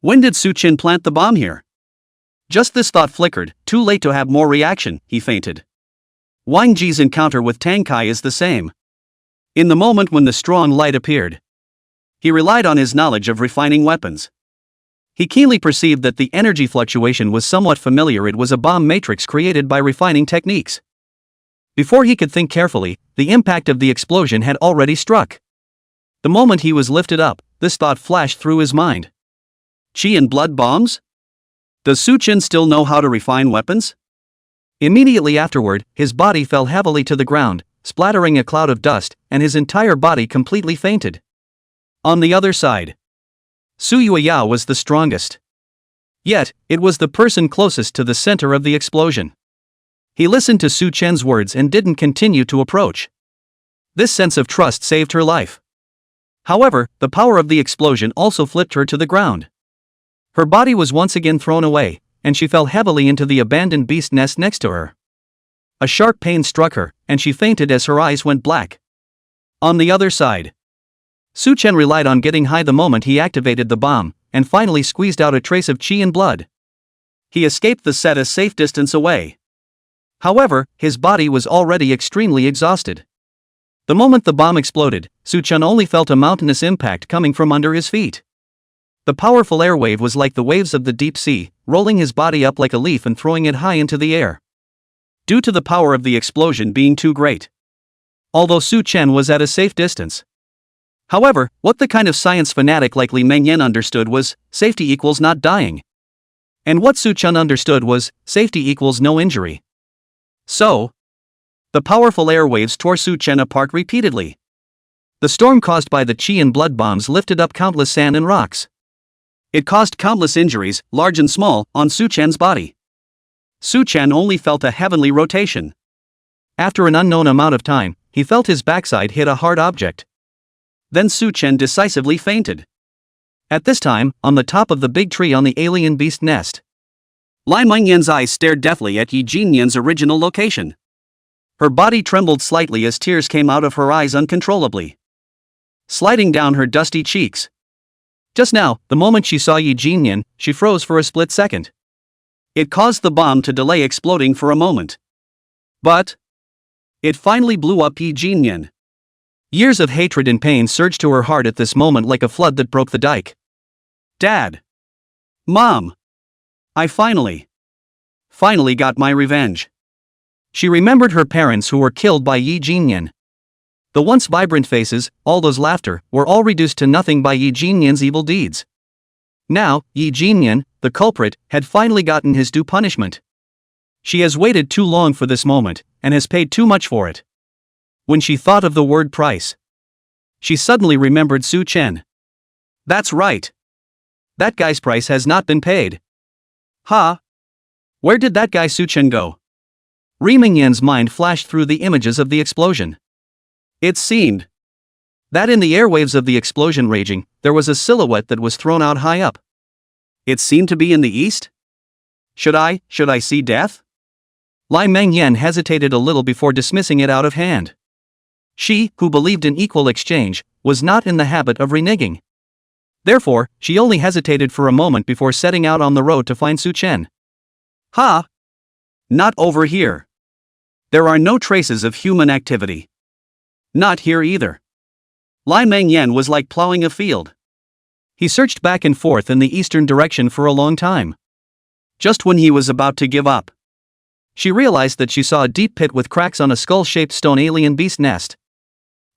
When did Su Chen plant the bomb here? Just this thought flickered, too late to have more reaction, he fainted. Wang Ji's encounter with Tang Kai is the same. In the moment when the strong light appeared, he relied on his knowledge of refining weapons. He keenly perceived that the energy fluctuation was somewhat familiar. It was a bomb matrix created by refining techniques. Before he could think carefully, the impact of the explosion had already struck. The moment he was lifted up, this thought flashed through his mind. Qi and blood bombs? Does Su Chen still know how to refine weapons? Immediately afterward, his body fell heavily to the ground, splattering a cloud of dust, and his entire body completely fainted. On the other side, Su Yueyao was the strongest. Yet, it was the person closest to the center of the explosion. He listened to Su Chen's words and didn't continue to approach. This sense of trust saved her life. However, the power of the explosion also flipped her to the ground. Her body was once again thrown away, and she fell heavily into the abandoned beast nest next to her. A sharp pain struck her, and she fainted as her eyes went black. On the other side, Su Chen relied on getting high the moment he activated the bomb, and finally squeezed out a trace of qi and blood. He escaped the set a safe distance away. However, his body was already extremely exhausted. The moment the bomb exploded, Su Chen only felt a mountainous impact coming from under his feet. The powerful air wave was like the waves of the deep sea, rolling his body up like a leaf and throwing it high into the air. Due to the power of the explosion being too great. Although Su Chen was at a safe distance. However, what the kind of science fanatic like Li Mengyan understood was, safety equals not dying. And what Su Chen understood was, safety equals no injury. So, the powerful air waves tore Su Chen apart repeatedly. The storm caused by the qi and blood bombs lifted up countless sand and rocks. It caused countless injuries, large and small, on Su Chen's body. Su Chen only felt a heavenly rotation. After an unknown amount of time, he felt his backside hit a hard object. Then Su Chen decisively fainted. At this time, on the top of the big tree on the alien beast nest, Lai Mengyan's eyes stared deathly at Yi Jinyan's original location. Her body trembled slightly as tears came out of her eyes uncontrollably, sliding down her dusty cheeks. Just now, the moment she saw Yi Jinyan, she froze for a split second. It caused the bomb to delay exploding for a moment. But it finally blew up Yi Jinyan. Years of hatred and pain surged to her heart at this moment like a flood that broke the dike. Dad! Mom! I finally got my revenge. She remembered her parents who were killed by Yi Jinyan. The once vibrant faces, all those laughter, were all reduced to nothing by Yi Jinyan's evil deeds. Now, Yi Jinyan, the culprit, had finally gotten his due punishment. She has waited too long for this moment, and has paid too much for it. When she thought of the word price, she suddenly remembered Su Chen. That's right. That guy's price has not been paid. Ha! Where did that guy Su Chen go? Li Mengyan's mind flashed through the images of the explosion. It seemed that in the airwaves of the explosion raging, there was a silhouette that was thrown out high up. It seemed to be in the east? Should I see death? Li Mengyan hesitated a little before dismissing it out of hand. She, who believed in equal exchange, was not in the habit of reneging. Therefore, she only hesitated for a moment before setting out on the road to find Su Chen. Ha! Not over here. There are no traces of human activity. Not here either. Li Mengyan was like plowing a field. He searched back and forth in the eastern direction for a long time. Just when he was about to give up, she realized that she saw a deep pit with cracks on a skull-shaped stone alien beast nest.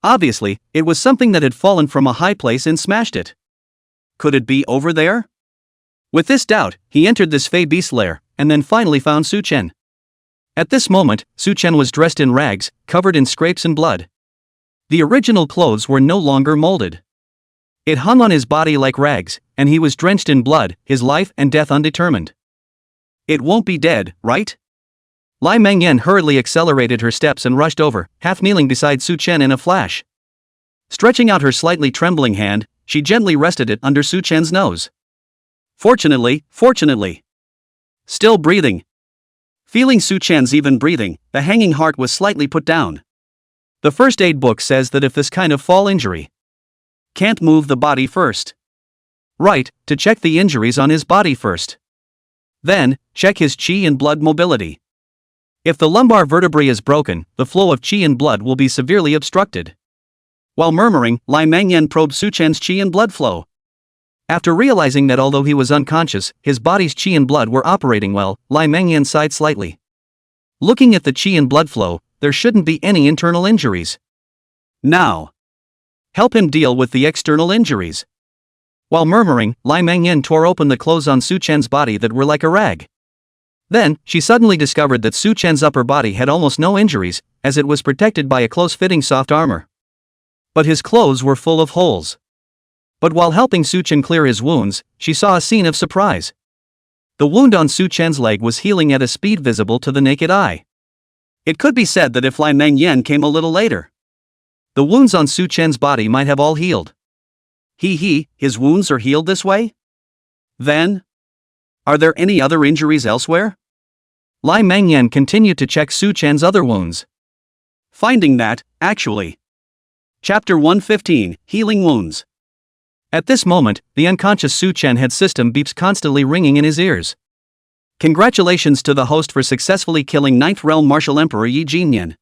Obviously, it was something that had fallen from a high place and smashed it. Could it be over there? With this doubt, he entered this fey beast lair, and then finally found Su Chen. At this moment, Su Chen was dressed in rags, covered in scrapes and blood. The original clothes were no longer molded. It hung on his body like rags, and he was drenched in blood, his life and death undetermined. It won't be dead, right? Li Mengyan hurriedly accelerated her steps and rushed over, half kneeling beside Su Chen in a flash. Stretching out her slightly trembling hand, she gently rested it under Su Chen's nose. Fortunately. Still breathing. Feeling Su Chen's even breathing, the hanging heart was slightly put down. The first aid book says that if this kind of fall injury can't move the body first. Right, to check the injuries on his body first. Then, check his qi and blood mobility. If the lumbar vertebrae is broken, the flow of qi and blood will be severely obstructed. While murmuring, Li Mengyan probed Su Chen's qi and blood flow. After realizing that although he was unconscious, his body's qi and blood were operating well, Li Mengyan sighed slightly. Looking at the qi and blood flow, there shouldn't be any internal injuries. Now, help him deal with the external injuries. While murmuring, Li Mengyan tore open the clothes on Su Chen's body that were like a rag. Then, she suddenly discovered that Su Chen's upper body had almost no injuries, as it was protected by a close-fitting soft armor. But his clothes were full of holes. But while helping Su Chen clear his wounds, she saw a scene of surprise. The wound on Su Chen's leg was healing at a speed visible to the naked eye. It could be said that if Li Mengyan came a little later, the wounds on Su Chen's body might have all healed. His wounds are healed this way? Then, are there any other injuries elsewhere? Li Mengyan continued to check Su Chen's other wounds, finding that, actually. Chapter 115, Healing Wounds. At this moment, the unconscious Su Chen head system beeps constantly ringing in his ears. Congratulations to the host for successfully killing 9th Realm Martial Emperor Yi Jinyan.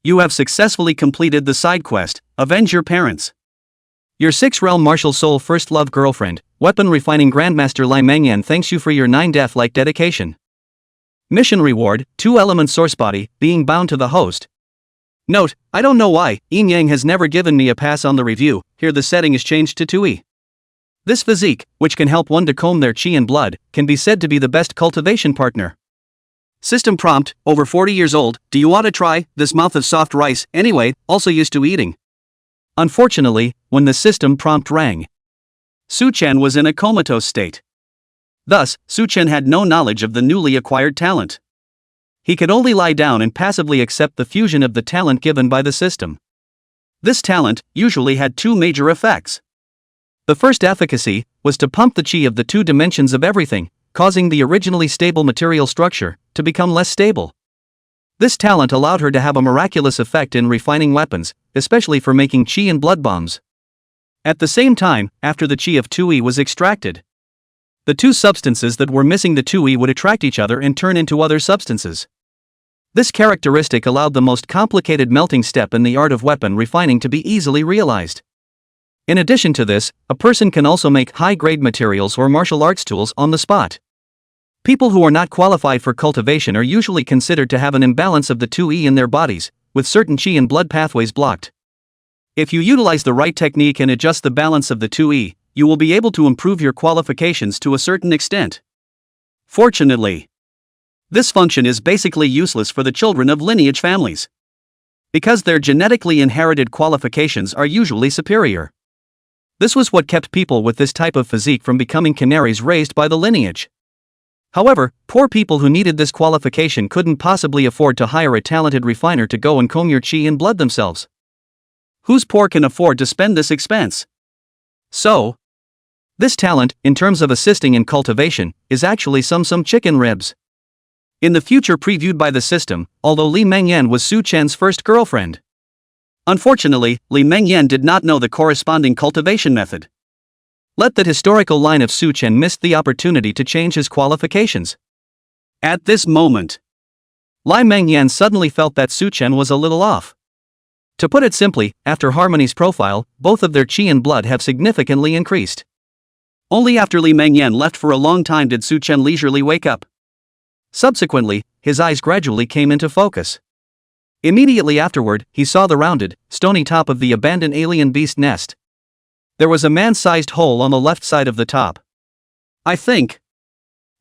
You have successfully completed the side quest, Avenge Your Parents. Your 6th Realm Martial Soul First Love Girlfriend, Weapon Refining Grandmaster Li Mengyan thanks you for your 9 death-like dedication. Mission Reward, 2-element Source Body, being bound to the host. Note, I don't know why, Yin Yang has never given me a pass on the review, here the setting is changed to 2E. This physique, which can help one to comb their chi and blood, can be said to be the best cultivation partner. System prompt, over 40 years old, do you want to try this mouth of soft rice, anyway, also used to eating? Unfortunately, when the system prompt rang, Su Chen was in a comatose state. Thus, Su Chen had no knowledge of the newly acquired talent. He could only lie down and passively accept the fusion of the talent given by the system. This talent usually had 2 major effects. The first efficacy was to pump the chi of the 2 dimensions of everything, causing the originally stable material structure to become less stable. This talent allowed her to have a miraculous effect in refining weapons, especially for making chi and blood bombs. At the same time, after the chi of 2E was extracted, the 2 substances that were missing the 2E would attract each other and turn into other substances. This characteristic allowed the most complicated melting step in the art of weapon refining to be easily realized. In addition to this, a person can also make high-grade materials or martial arts tools on the spot. People who are not qualified for cultivation are usually considered to have an imbalance of the 2E in their bodies, with certain chi and blood pathways blocked. If you utilize the right technique and adjust the balance of the 2E, you will be able to improve your qualifications to a certain extent. Fortunately, this function is basically useless for the children of lineage families, because their genetically inherited qualifications are usually superior. This was what kept people with this type of physique from becoming canaries raised by the lineage. However, poor people who needed this qualification couldn't possibly afford to hire a talented refiner to go and comb your chi and blood themselves. Who's poor can afford to spend this expense? So, this talent, in terms of assisting in cultivation, is actually some chicken ribs. In the future previewed by the system, although Li Mengyan was Su Chen's first girlfriend, unfortunately, Li Mengyan did not know the corresponding cultivation method. Let that historical line of Su Chen missed the opportunity to change his qualifications. At this moment, Li Mengyan suddenly felt that Su Chen was a little off. To put it simply, after Harmony's profile, both of their chi and blood have significantly increased. Only after Li Mengyan left for a long time did Su Chen leisurely wake up. Subsequently, his eyes gradually came into focus. Immediately afterward, he saw the rounded, stony top of the abandoned alien beast nest. There was a man-sized hole on the left side of the top. I think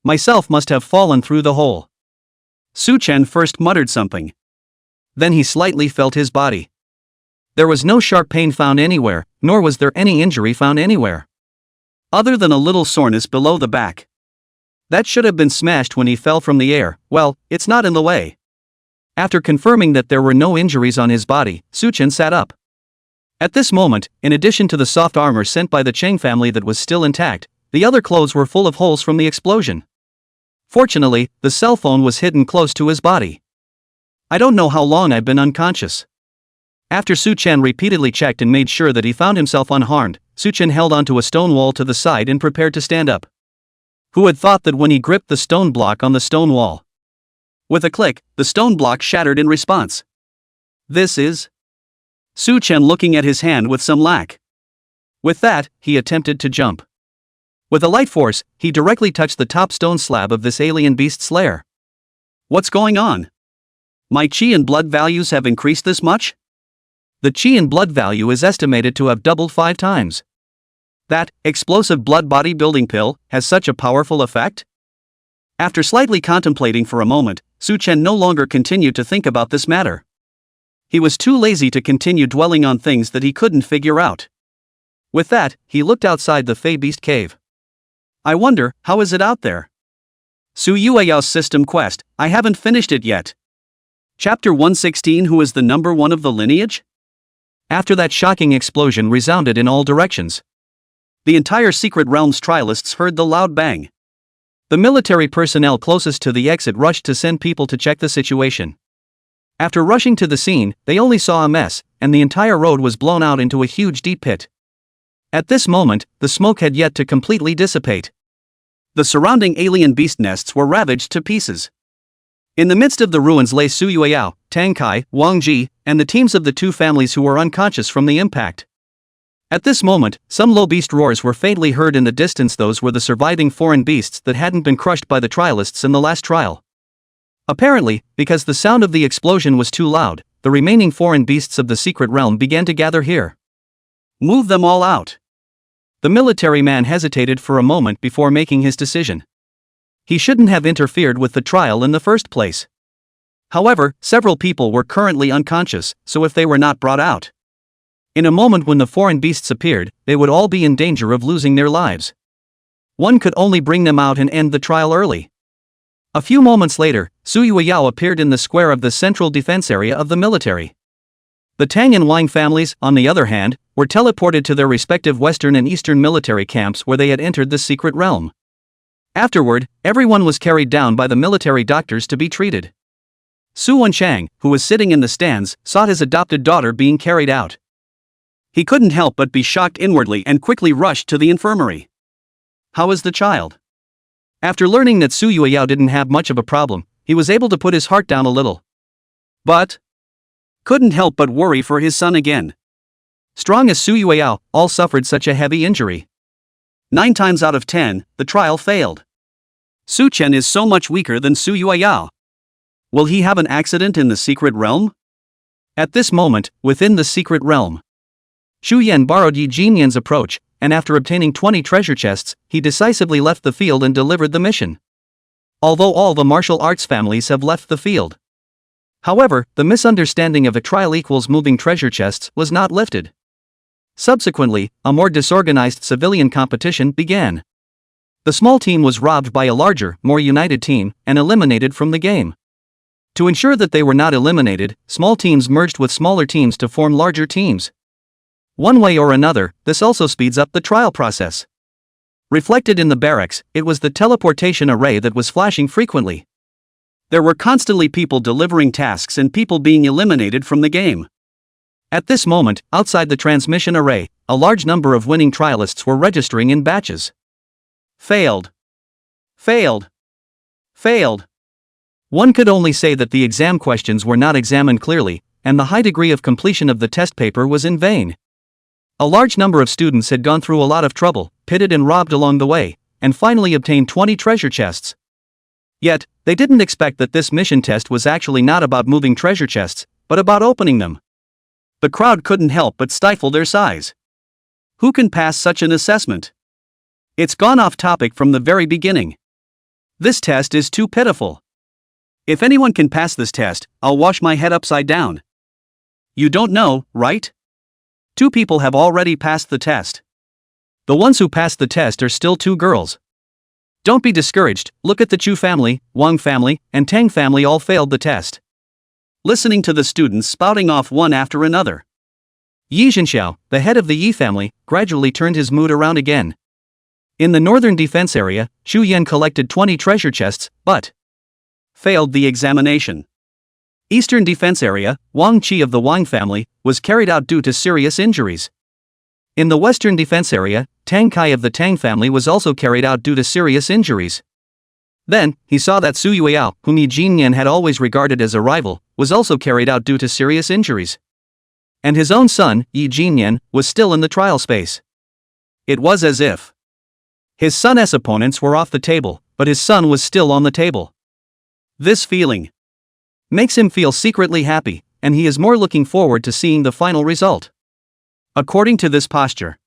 myself must have fallen through the hole. Su Chen first muttered something. Then he slightly felt his body. There was no sharp pain found anywhere, nor was there any injury found anywhere, other than a little soreness below the back. That should have been smashed when he fell from the air. Well, it's not in the way. After confirming that there were no injuries on his body, Su Chen sat up. At this moment, in addition to the soft armor sent by the Cheng family that was still intact, the other clothes were full of holes from the explosion. Fortunately, the cell phone was hidden close to his body. I don't know how long I've been unconscious. After Su Chen repeatedly checked and made sure that he found himself unharmed, Su Chen held onto a stone wall to the side and prepared to stand up. Who had thought that when he gripped the stone block on the stone wall? With a click, the stone block shattered in response. This is Su Chen looking at his hand with some lack. With that, he attempted to jump. With a light force, he directly touched the top stone slab of this alien beast's lair. What's going on? My chi and blood values have increased this much? The chi and blood value is estimated to have doubled 5 times. That explosive blood bodybuilding pill has such a powerful effect? After slightly contemplating for a moment, Su Chen no longer continued to think about this matter. He was too lazy to continue dwelling on things that he couldn't figure out. With that, he looked outside the Fey Beast cave. I wonder, how is it out there? Su Yueyao's system quest, I haven't finished it yet. Chapter 116. Who is the number one of the lineage? After that shocking explosion resounded in all directions. The entire Secret Realm's trialists heard the loud bang. The military personnel closest to the exit rushed to send people to check the situation. After rushing to the scene, they only saw a mess, and the entire road was blown out into a huge deep pit. At this moment, the smoke had yet to completely dissipate. The surrounding alien beast nests were ravaged to pieces. In the midst of the ruins lay Su Yueyao, Tang Kai, Wang Ji, and the teams of the two families who were unconscious from the impact. At this moment, some low beast roars were faintly heard in the distance. Those were the surviving foreign beasts that hadn't been crushed by the trialists in the last trial. Apparently, because the sound of the explosion was too loud, the remaining foreign beasts of the secret realm began to gather here. Move them all out. The military man hesitated for a moment before making his decision. He shouldn't have interfered with the trial in the first place. However, several people were currently unconscious, so if they were not brought out, in a moment when the foreign beasts appeared, they would all be in danger of losing their lives. One could only bring them out and end the trial early. A few moments later, Su Yueyao appeared in the square of the central defense area of the military. The Tang and Wang families, on the other hand, were teleported to their respective western and eastern military camps where they had entered the secret realm. Afterward, everyone was carried down by the military doctors to be treated. Su Wenchang, who was sitting in the stands, saw his adopted daughter being carried out. He couldn't help but be shocked inwardly and quickly rushed to the infirmary. How is the child? After learning that Su Yueyao didn't have much of a problem, he was able to put his heart down a little. But couldn't help but worry for his son again. Strong as Su Yueyao, all suffered such a heavy injury. 9 times out of 10, the trial failed. Su Chen is so much weaker than Su Yueyao. Will he have an accident in the secret realm? At this moment, within the secret realm, Xu Yan borrowed Yi Jinyan's approach, and after obtaining 20 treasure chests, he decisively left the field and delivered the mission. Although all the martial arts families have left the field. However, the misunderstanding of a trial equals moving treasure chests was not lifted. Subsequently, a more disorganized civilian competition began. The small team was robbed by a larger, more united team, and eliminated from the game. To ensure that they were not eliminated, small teams merged with smaller teams to form larger teams. One way or another, this also speeds up the trial process. Reflected in the barracks, it was the teleportation array that was flashing frequently. There were constantly people delivering tasks and people being eliminated from the game. At this moment, outside the transmission array, a large number of winning trialists were registering in batches. Failed. Failed. Failed. One could only say that the exam questions were not examined clearly, and the high degree of completion of the test paper was in vain. A large number of students had gone through a lot of trouble, pitted and robbed along the way, and finally obtained 20 treasure chests. Yet, they didn't expect that this mission test was actually not about moving treasure chests, but about opening them. The crowd couldn't help but stifle their sighs. Who can pass such an assessment? It's gone off topic from the very beginning. This test is too pitiful. If anyone can pass this test, I'll wash my head upside down. You don't know, right? 2 people have already passed the test. The ones who passed the test are still 2 girls. Don't be discouraged, look at the Chu family, Wang family, and Tang family all failed the test. Listening to the students spouting off one after another. Yi Zhenxiao, the head of the Yi family, gradually turned his mood around again. In the northern defense area, Xu Yan collected 20 treasure chests, but failed the examination. Eastern defense area, Wang Qi of the Wang family, was carried out due to serious injuries. In the western defense area, Tang Kai of the Tang family was also carried out due to serious injuries. Then, he saw that Su Yueyao, whom Yi Jinyan had always regarded as a rival, was also carried out due to serious injuries. And his own son, Yi Jinyan, was still in the trial space. It was as if his son's opponents were off the table, but his son was still on the table. This feeling makes him feel secretly happy, and he is more looking forward to seeing the final result. According to this posture,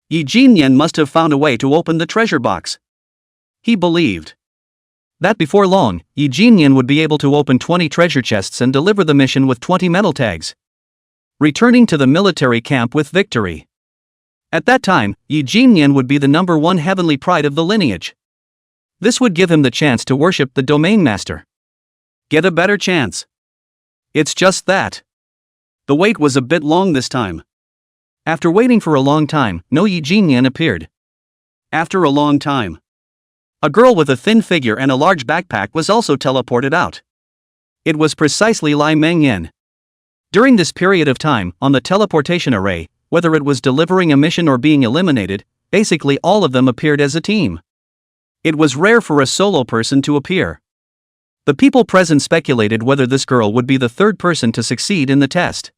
Yi Jinyan must have found a way to open the treasure box. He believed that before long, Yi Jinyan would be able to open 20 treasure chests and deliver the mission with 20 medal tags, returning to the military camp with victory. At that time, Yi Jinyan would be the #1 heavenly pride of the lineage. This would give him the chance to worship the domain master. Get a better chance. It's just that. The wait was a bit long this time. After waiting for a long time, no Yi Jinyan appeared. After a long time, a girl with a thin figure and a large backpack was also teleported out. It was precisely Lai Mengyan. During this period of time, on the teleportation array, whether it was delivering a mission or being eliminated, basically all of them appeared as a team. It was rare for a solo person to appear. The people present speculated whether this girl would be the third person to succeed in the test.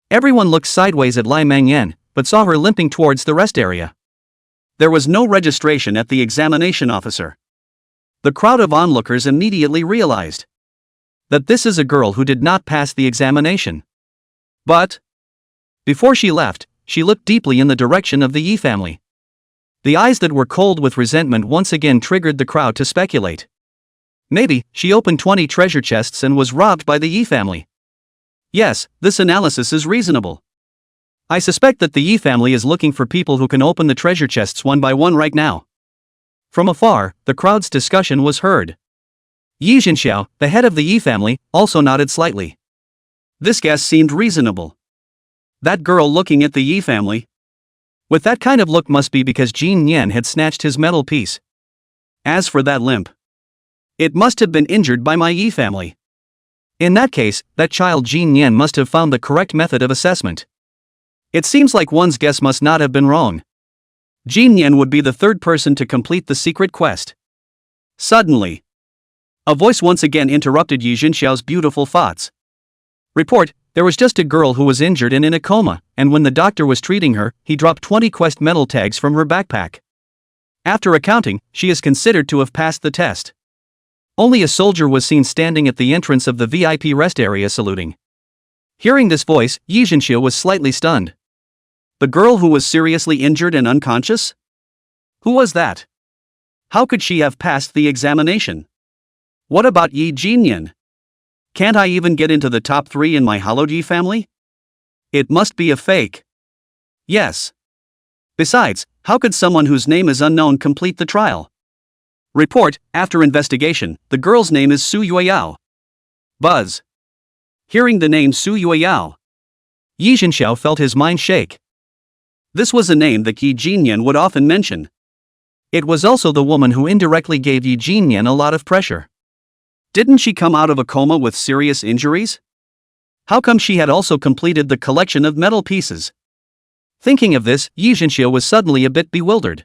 Everyone looked sideways at Lai Mengyan, but saw her limping towards the rest area. There was no registration at the examination officer. The crowd of onlookers immediately realized that this is a girl who did not pass the examination. But before she left, she looked deeply in the direction of the Yi family. The eyes that were cold with resentment once again triggered the crowd to speculate. Maybe she opened 20 treasure chests and was robbed by the Yi family. Yes, this analysis is reasonable. I suspect that the Yi family is looking for people who can open the treasure chests one by one right now. From afar, the crowd's discussion was heard. Yi Jinxiao, the head of the Yi family, also nodded slightly. This guess seemed reasonable. That girl looking at the Yi family with that kind of look must be because Jin Yan had snatched his metal piece. As for that limp, it must have been injured by my Yi family. In that case, that child Jin Yan must have found the correct method of assessment. It seems like one's guess must not have been wrong. Jin Yan would be the third person to complete the secret quest. Suddenly, a voice once again interrupted Yi Jinxiao's beautiful thoughts. Report, there was just a girl who was injured and in a coma, and when the doctor was treating her, he dropped 20 quest medal tags from her backpack. After accounting, she is considered to have passed the test. Only a soldier was seen standing at the entrance of the VIP rest area saluting. Hearing this voice, Yi Jinxiao was slightly stunned. The girl who was seriously injured and unconscious? Who was that? How could she have passed the examination? What about Yi Jinyan? Can't I even get into the top 3 in my hallowed Yi family? It must be a fake. Yes. Besides, how could someone whose name is unknown complete the trial? Report, after investigation, the girl's name is Su Yueyao. Buzz. Hearing the name Su Yueyao, Yi Jinxiao felt his mind shake. This was a name that Yi Jinyan would often mention. It was also the woman who indirectly gave Yi Jinyan a lot of pressure. Didn't she come out of a coma with serious injuries? How come she had also completed the collection of metal pieces? Thinking of this, Yi Jinxiao was suddenly a bit bewildered.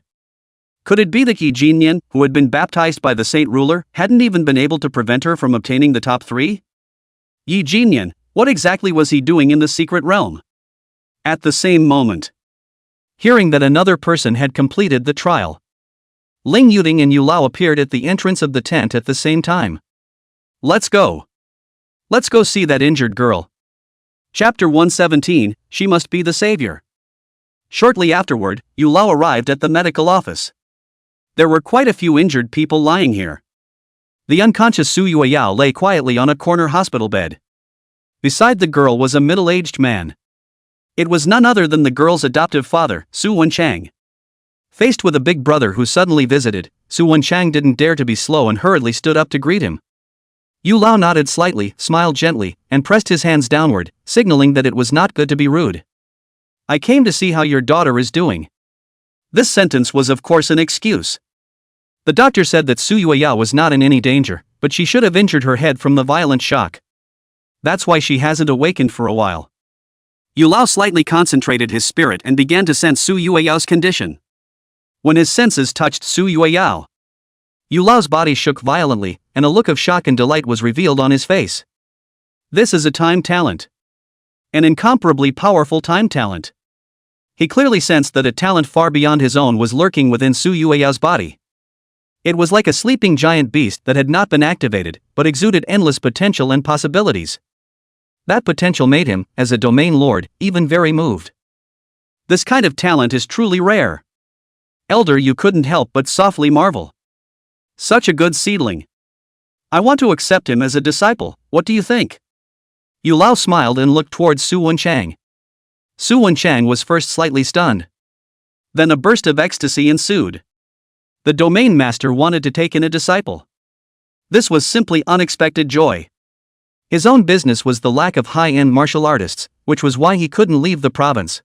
Could it be that Yi Jinyan, who had been baptized by the saint ruler, hadn't even been able to prevent her from obtaining the top 3? Yi Jinyan, what exactly was he doing in the secret realm? At the same moment, hearing that another person had completed the trial, Ling Yuting and Yu Lao appeared at the entrance of the tent at the same time. Let's go. Let's go see that injured girl. Chapter 117, She Must Be the Savior. Shortly afterward, Yu Lao arrived at the medical office. There were quite a few injured people lying here. The unconscious Su Yueyao lay quietly on a corner hospital bed. Beside the girl was a middle-aged man. It was none other than the girl's adoptive father, Su Wenchang. Faced with a big brother who suddenly visited, Su Wenchang didn't dare to be slow and hurriedly stood up to greet him. Yu Lao nodded slightly, smiled gently, and pressed his hands downward, signaling that it was not good to be rude. I came to see how your daughter is doing. This sentence was of course an excuse. The doctor said that Su Yueyao was not in any danger, but she should have injured her head from the violent shock. That's why she hasn't awakened for a while. Yu Lao slightly concentrated his spirit and began to sense Su Yueyao's condition. When his senses touched Su Yueyao, Yu Lao's body shook violently, and a look of shock and delight was revealed on his face. This is a time talent. An incomparably powerful time talent. He clearly sensed that a talent far beyond his own was lurking within Su Yueyao's body. It was like a sleeping giant beast that had not been activated, but exuded endless potential and possibilities. That potential made him, as a domain lord, even very moved. This kind of talent is truly rare. Elder Yu couldn't help but softly marvel. Such a good seedling. I want to accept him as a disciple, what do you think? Yu Lao smiled and looked towards Su Wenchang. Su Wenchang was first slightly stunned. Then a burst of ecstasy ensued. The domain master wanted to take in a disciple. This was simply unexpected joy. His own business was the lack of high-end martial artists, which was why he couldn't leave the province.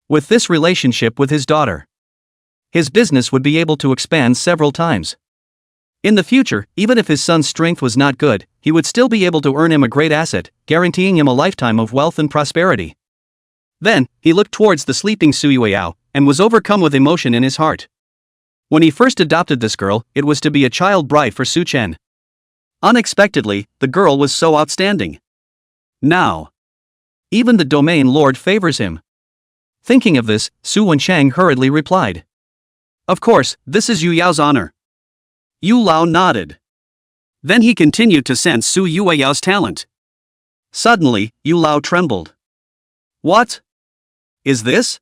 With this relationship with his daughter, his business would be able to expand several times. In the future, even if his son's strength was not good, he would still be able to earn him a great asset, guaranteeing him a lifetime of wealth and prosperity. Then, he looked towards the sleeping Su Yueyao, and was overcome with emotion in his heart. When he first adopted this girl, it was to be a child bride for Su Chen. Unexpectedly, the girl was so outstanding. Now, even the domain lord favors him. Thinking of this, Su Wenchang hurriedly replied, "Of course, this is Yu Yao's honor." Yu Lao nodded. Then he continued to sense Su Yueyao's talent. Suddenly, Yu Lao trembled. "What is this?"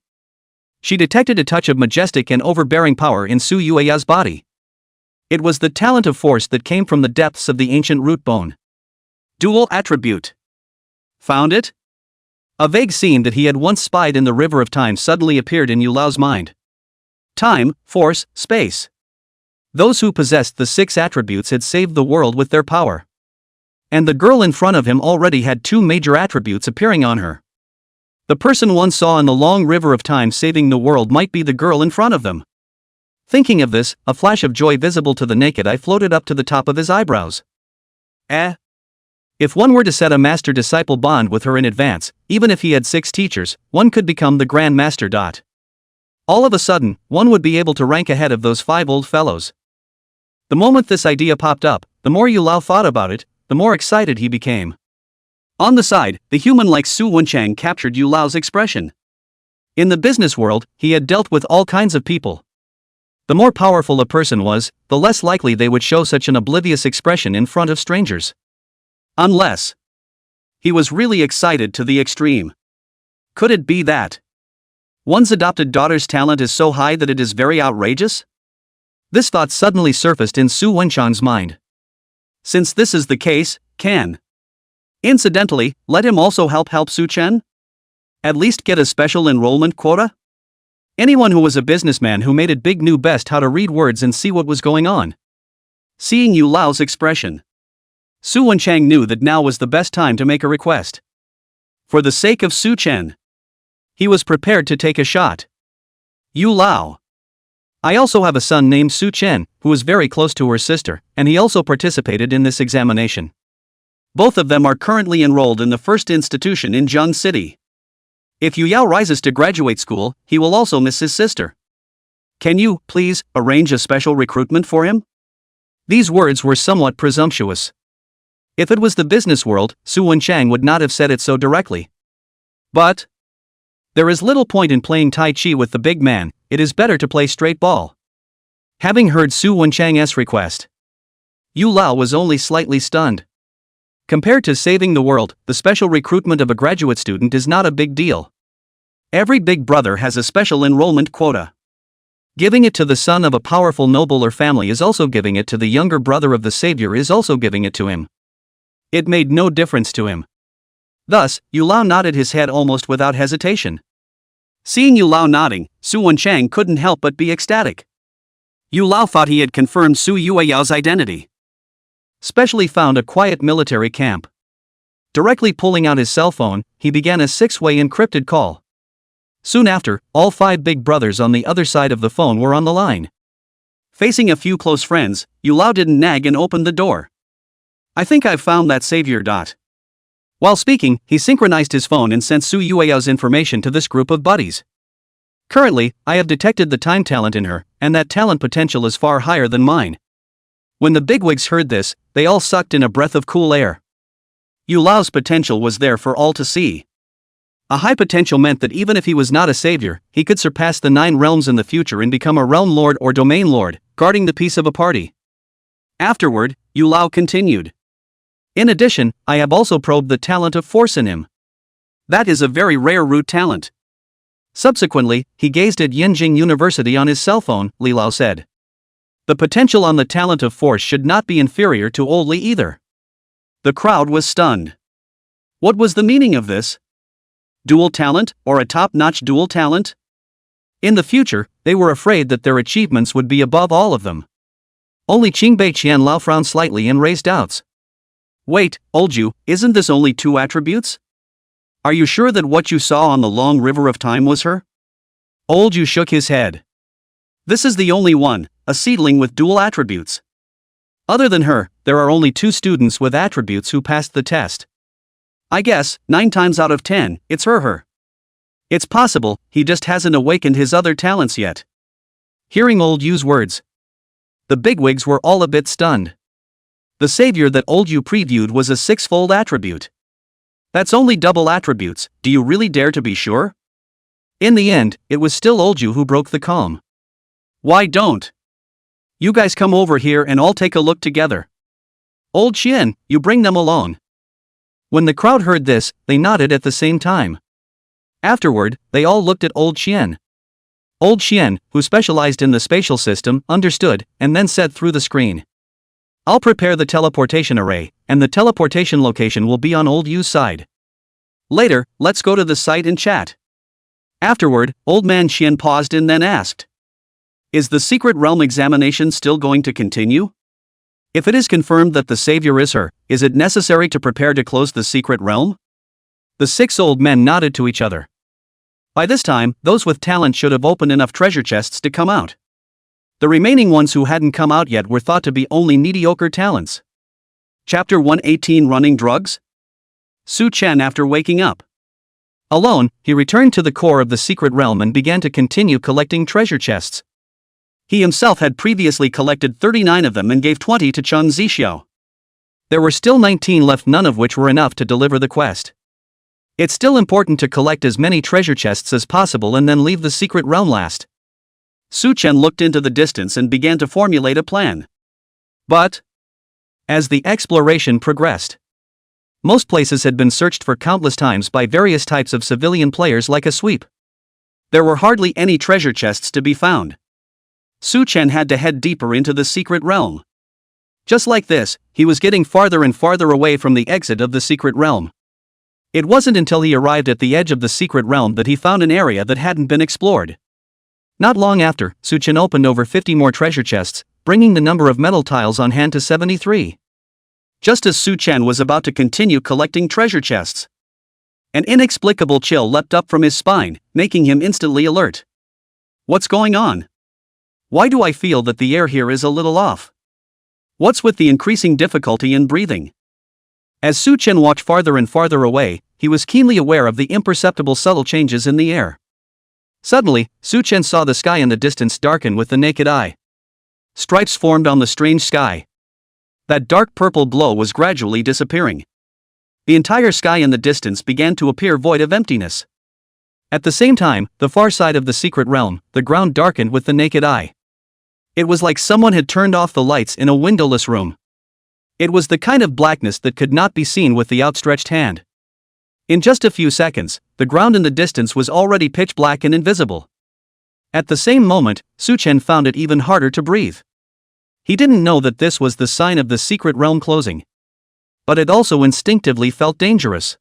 She detected a touch of majestic and overbearing power in Su Yueyao's body. It was the talent of force that came from the depths of the ancient root bone. Dual attribute. Found it? A vague scene that he had once spied in the river of time suddenly appeared in Yu Lao's mind. Time, force, space. Those who possessed the 6 attributes had saved the world with their power. And the girl in front of him already had 2 major attributes appearing on her. The person one saw in the long river of time saving the world might be the girl in front of them. Thinking of this, a flash of joy visible to the naked eye floated up to the top of his eyebrows. If one were to set a master-disciple bond with her in advance, even if he had 6 teachers, one could become the Grand Master. All of a sudden, one would be able to rank ahead of those 5 old fellows. The moment this idea popped up, the more Yu Lao thought about it, the more excited he became. On the side, the human-like Su Wenchang captured Yu Lao's expression. In the business world, he had dealt with all kinds of people. The more powerful a person was, the less likely they would show such an oblivious expression in front of strangers. Unless he was really excited to the extreme. Could it be that one's adopted daughter's talent is so high that it is very outrageous? This thought suddenly surfaced in Su Wenchang's mind. Since this is the case, can incidentally, let him also help Su Chen? At least get a special enrollment quota? Anyone who was a businessman who made it big knew best how to read words and see what was going on. Seeing Yu Lao's expression, Su Wenchang knew that now was the best time to make a request. For the sake of Su Chen, he was prepared to take a shot. Yu Lao. I also have a son named Su Chen, who is very close to her sister, and he also participated in this examination. Both of them are currently enrolled in the first institution in Zheng City. If Yu Yao rises to graduate school, he will also miss his sister. Can you, please, arrange a special recruitment for him? These words were somewhat presumptuous. If it was the business world, Su Wenchang would not have said it so directly. But there is little point in playing Tai Chi with the big man, it is better to play straight ball. Having heard Su Wenchang's request, Yu Lao was only slightly stunned. Compared to saving the world, the special recruitment of a graduate student is not a big deal. Every big brother has a special enrollment quota. Giving it to the son of a powerful noble or family is also giving it to the younger brother of the savior is also giving it to him. It made no difference to him. Thus, Yu Lao nodded his head almost without hesitation. Seeing Yu Lao nodding, Su Wenchang couldn't help but be ecstatic. Yu Lao thought he had confirmed Su Yueyao's identity. Specially found a quiet military camp. Directly pulling out his cell phone, he began a 6-way encrypted call. Soon after, all 5 big brothers on the other side of the phone were on the line. Facing a few close friends, Yu Lao didn't nag and opened the door. I think I've found that savior. While speaking, he synchronized his phone and sent Su Yueyao's information to this group of buddies. Currently, I have detected the time talent in her, and that talent potential is far higher than mine. When the bigwigs heard this, they all sucked in a breath of cool air. Yu Lao's potential was there for all to see. A high potential meant that even if he was not a savior, he could surpass the 9 realms in the future and become a realm lord or domain lord, guarding the peace of a party. Afterward, Yu Lao continued. In addition, I have also probed the talent of force in him. That is a very rare root talent. Subsequently, he gazed at Yinjing University on his cell phone, Li Lao said. The potential on the talent of force should not be inferior to old Li either. The crowd was stunned. What was the meaning of this? Dual talent, or a top-notch dual talent? In the future, they were afraid that their achievements would be above all of them. Only Qingbei Qianlao frowned slightly and raised doubts. Wait, old Ju, isn't this only 2 attributes? Are you sure that what you saw on the long river of time was her? Old Ju shook his head. This is the only one, a seedling with dual attributes. Other than her, there are only 2 students with attributes who passed the test. I guess, 9 times out of 10, it's her. It's possible, he just hasn't awakened his other talents yet. Hearing old Yu's words, the bigwigs were all a bit stunned. The savior that old Yu previewed was a 6-fold attribute. That's only double attributes, do you really dare to be sure? In the end, it was still old Yu who broke the calm. Why don't you guys come over here and all take a look together? Old Qian, you bring them along. When the crowd heard this, they nodded at the same time. Afterward, they all looked at old Qian. Old Qian, who specialized in the spatial system, understood, and then said through the screen, I'll prepare the teleportation array, and the teleportation location will be on old Yu's side. Later, let's go to the site and chat. Afterward, old man Qian paused and then asked, is the secret realm examination still going to continue? If it is confirmed that the savior is her, is it necessary to prepare to close the secret realm? The 6 old men nodded to each other. By this time, those with talent should have opened enough treasure chests to come out. The remaining ones who hadn't come out yet were thought to be only mediocre talents. Chapter 118 Running Drugs? Su Chen after waking up. Alone, he returned to the core of the secret realm and began to continue collecting treasure chests. He himself had previously collected 39 of them and gave 20 to Chun Zixiao. There were still 19 left, none of which were enough to deliver the quest. It's still important to collect as many treasure chests as possible and then leave the secret realm last. Su Chen looked into the distance and began to formulate a plan. But as the exploration progressed, most places had been searched for countless times by various types of civilian players like a sweep. There were hardly any treasure chests to be found. Su Chen had to head deeper into the secret realm. Just like this, he was getting farther and farther away from the exit of the secret realm. It wasn't until he arrived at the edge of the secret realm that he found an area that hadn't been explored. Not long after, Su Chen opened over 50 more treasure chests, bringing the number of metal tiles on hand to 73. Just as Su Chen was about to continue collecting treasure chests, an inexplicable chill leapt up from his spine, making him instantly alert. What's going on? Why do I feel that the air here is a little off? What's with the increasing difficulty in breathing? As Su Chen walked farther and farther away, he was keenly aware of the imperceptible subtle changes in the air. Suddenly, Su Chen saw the sky in the distance darken with the naked eye. Stripes formed on the strange sky. That dark purple glow was gradually disappearing. The entire sky in the distance began to appear void of emptiness. At the same time, the far side of the secret realm, the ground darkened with the naked eye. It was like someone had turned off the lights in a windowless room. It was the kind of blackness that could not be seen with the outstretched hand. In just a few seconds, the ground in the distance was already pitch black and invisible. At the same moment, Su Chen found it even harder to breathe. He didn't know that this was the sign of the secret realm closing. But it also instinctively felt dangerous.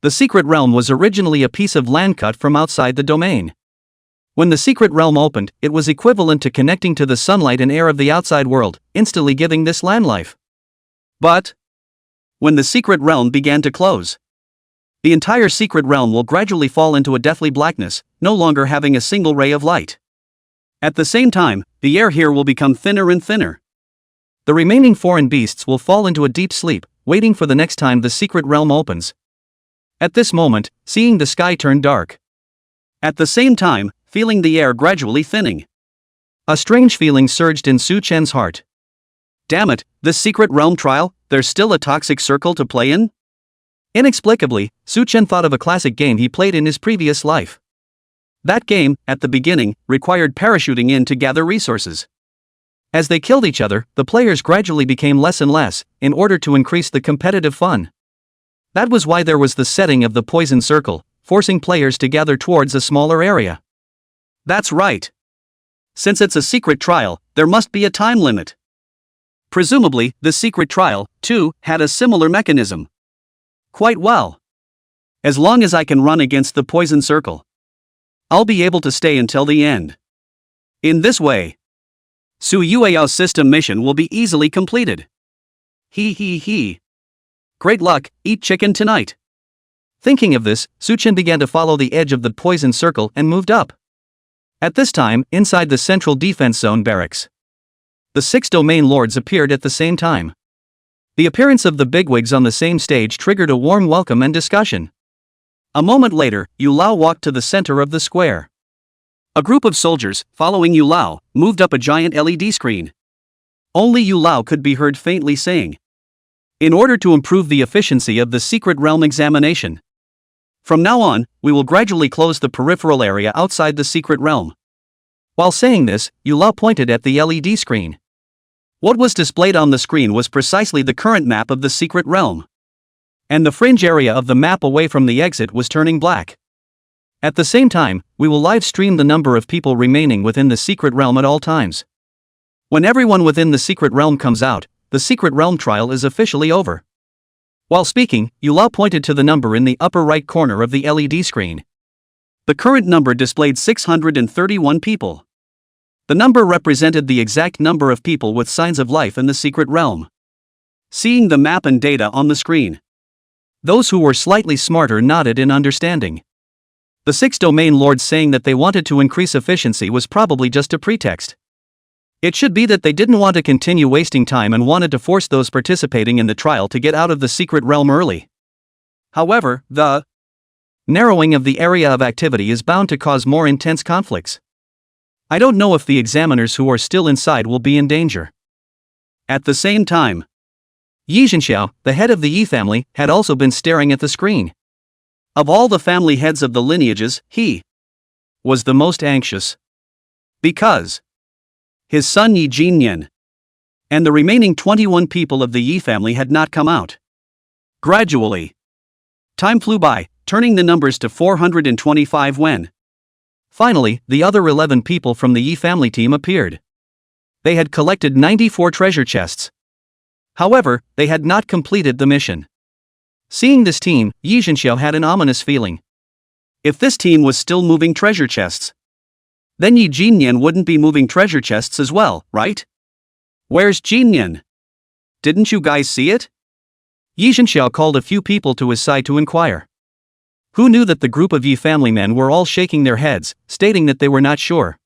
The secret realm was originally a piece of land cut from outside the domain. When the secret realm opened, it was equivalent to connecting to the sunlight and air of the outside world, instantly giving this land life. But when the secret realm began to close, the entire secret realm will gradually fall into a deathly blackness, no longer having a single ray of light. At the same time, the air here will become thinner and thinner. The remaining foreign beasts will fall into a deep sleep, waiting for the next time the secret realm opens. At this moment, seeing the sky turn dark. At the same time, feeling the air gradually thinning. A strange feeling surged in Su Chen's heart. Damn it, this secret realm trial, there's still a toxic circle to play in? Inexplicably, Su Chen thought of a classic game he played in his previous life. That game, at the beginning, required parachuting in to gather resources. As they killed each other, the players gradually became less and less, in order to increase the competitive fun. That was why there was the setting of the poison circle, forcing players to gather towards a smaller area. That's right. Since it's a secret trial, there must be a time limit. Presumably, the secret trial, too, had a similar mechanism. Quite well. As long as I can run against the poison circle, I'll be able to stay until the end. In this way, Su Yueyao's system mission will be easily completed. He. Great luck, eat chicken tonight. Thinking of this, Su Chen began to follow the edge of the poison circle and moved up. At this time, inside the central defense zone barracks, the 6 domain lords appeared at the same time. The appearance of the bigwigs on the same stage triggered a warm welcome and discussion. A moment later, Yu Lao walked to the center of the square. A group of soldiers, following Yu Lao, moved up a giant LED screen. Only Yu Lao could be heard faintly saying, "In order to improve the efficiency of the secret realm examination, from now on, we will gradually close the peripheral area outside the secret realm." While saying this, Yu Lao pointed at the LED screen. What was displayed on the screen was precisely the current map of the secret realm. And the fringe area of the map away from the exit was turning black. At the same time, we will live stream the number of people remaining within the secret realm at all times. When everyone within the secret realm comes out, the secret realm trial is officially over. While speaking, Yu Lao pointed to the number in the upper right corner of the LED screen. The current number displayed 631 people. The number represented the exact number of people with signs of life in the secret realm. Seeing the map and data on the screen, those who were slightly smarter nodded in understanding. The 6 domain lords saying that they wanted to increase efficiency was probably just a pretext. It should be that they didn't want to continue wasting time and wanted to force those participating in the trial to get out of the secret realm early. However, the narrowing of the area of activity is bound to cause more intense conflicts. I don't know if the examiners who are still inside will be in danger. At the same time, Yi Zhenxiao, the head of the Yi family, had also been staring at the screen. Of all the family heads of the lineages, he was the most anxious. Because his son Yi Jinyan and the remaining 21 people of the Yi family had not come out. Gradually, time flew by, turning the numbers to 425 when finally, the other 11 people from the Yi family team appeared. They had collected 94 treasure chests. However, they had not completed the mission. Seeing this team, Yi Zhenxiao had an ominous feeling. If this team was still moving treasure chests, then Yi Jinyan wouldn't be moving treasure chests as well, right? Where's Jinyan? Didn't you guys see it? Yi Zhenxiao called a few people to his side to inquire. Who knew that the group of Yi family men were all shaking their heads, stating that they were not sure.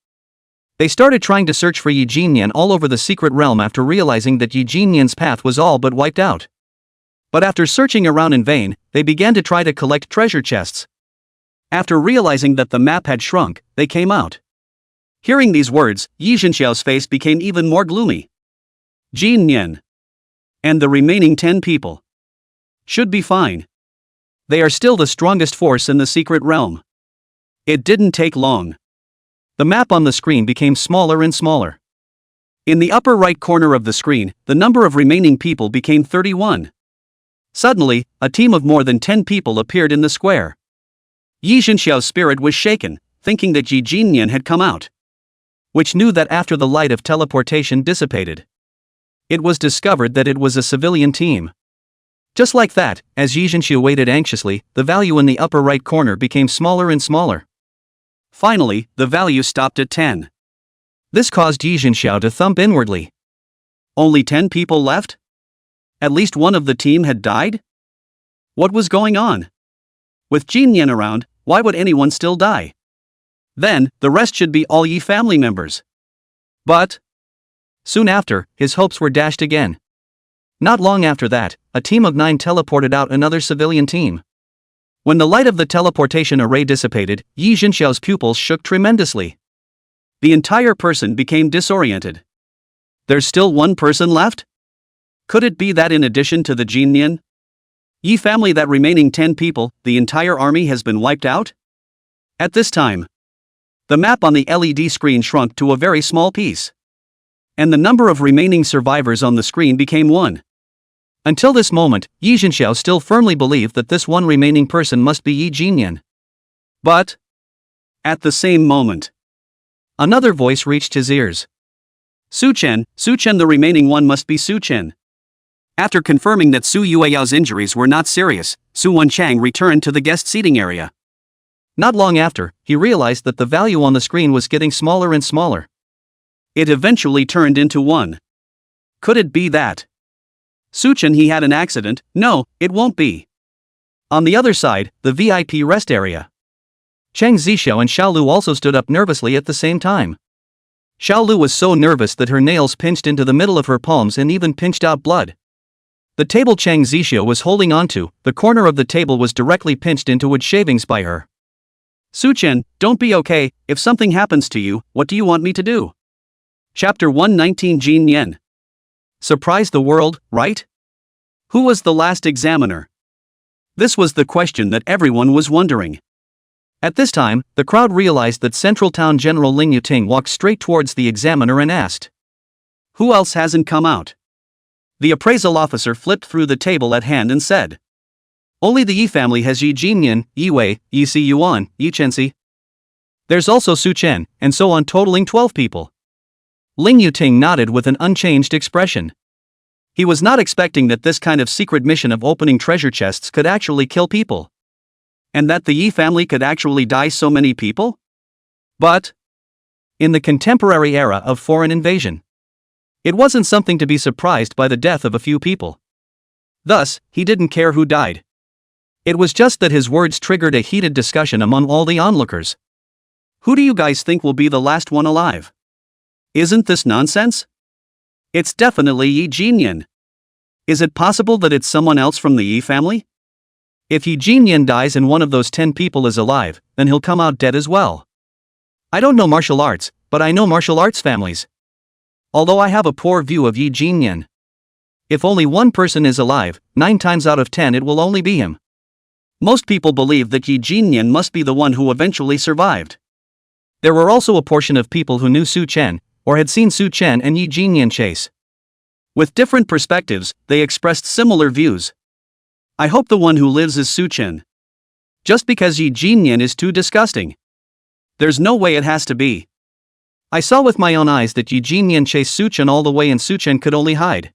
They started trying to search for Yi Jinyan all over the secret realm after realizing that Yi Jinyan's path was all but wiped out. But after searching around in vain, they began to try to collect treasure chests. After realizing that the map had shrunk, they came out. Hearing these words, Yi Zhenxiao's face became even more gloomy. Jinyan and the remaining 10 people should be fine. They are still the strongest force in the secret realm. It didn't take long. The map on the screen became smaller and smaller. In the upper right corner of the screen, the number of remaining people became 31. Suddenly, a team of more than 10 people appeared in the square. Yi Zhenxiao's spirit was shaken, thinking that Yi Jinyan had come out, which knew that after the light of teleportation dissipated, it was discovered that it was a civilian team. Just like that, as Yi Zhenxiao waited anxiously, the value in the upper right corner became smaller and smaller. Finally, the value stopped at 10. This caused Yi Zhenxiao to thump inwardly. Only 10 people left? At least one of the team had died? What was going on? With Jinyan around, why would anyone still die? Then, the rest should be all Yi family members. But soon after, his hopes were dashed again. Not long after that, a team of 9 teleported out another civilian team. When the light of the teleportation array dissipated, Yi Zhenxiao's pupils shook tremendously. The entire person became disoriented. There's still one person left? Could it be that in addition to the Jinyan Yi family, that remaining 10 people, the entire army has been wiped out? At this time, the map on the LED screen shrunk to a very small piece, and the number of remaining survivors on the screen became 1. Until this moment, Yi Zhenxiao still firmly believed that this one remaining person must be Yi Jinyan. But at the same moment, another voice reached his ears. Su Chen, the remaining one must be Su Chen. After confirming that Su Yueyao's injuries were not serious, Su Wenchang returned to the guest seating area. Not long after, he realized that the value on the screen was getting smaller and smaller. It eventually turned into 1. Could it be that Suchen he had an accident? No, it won't be. On the other side, the VIP rest area. Cheng Zixiao and Xiao Lu also stood up nervously at the same time. Xiao Lu was so nervous that her nails pinched into the middle of her palms and even pinched out blood. The table Cheng Zixiao was holding onto, the corner of the table was directly pinched into wood shavings by her. Suchen, don't be okay. If something happens to you, what do you want me to do? Chapter 119 Jin Yen. Surprise the world, right? Who was the last examiner? This was the question that everyone was wondering. At this time, the crowd realized that Central Town General Ling Yuting walked straight towards the examiner and asked, "Who else hasn't come out?" The appraisal officer flipped through the table at hand and said, "Only the Yi family has Yi Jinyan, Yi Wei, Yi Si Yuan, Yi Chenxi. There's also Su Chen, and so on, totaling 12 people." Ling Yuting nodded with an unchanged expression. He was not expecting that this kind of secret mission of opening treasure chests could actually kill people. And that the Yi family could actually die so many people? But in the contemporary era of foreign invasion, it wasn't something to be surprised by the death of a few people. Thus, he didn't care who died. It was just that his words triggered a heated discussion among all the onlookers. Who do you guys think will be the last one alive? Isn't this nonsense? It's definitely Yi Jinyan. Is it possible that it's someone else from the Yi family? If Yi Jinyan dies and one of those 10 people is alive, then he'll come out dead as well. I don't know martial arts, but I know martial arts families. Although I have a poor view of Yi Jinyan. If only one person is alive, 9 times out of 10 it will only be him. Most people believe that Yi Jinyan must be the one who eventually survived. There were also a portion of people who knew Su Chen, or had seen Su Chen and Yi Jinyan chase. With different perspectives, they expressed similar views. I hope the one who lives is Su Chen. Just because Yi Jinyan is too disgusting. There's no way it has to be. I saw with my own eyes that Yi Jinyan chased Su Chen all the way and Su Chen could only hide.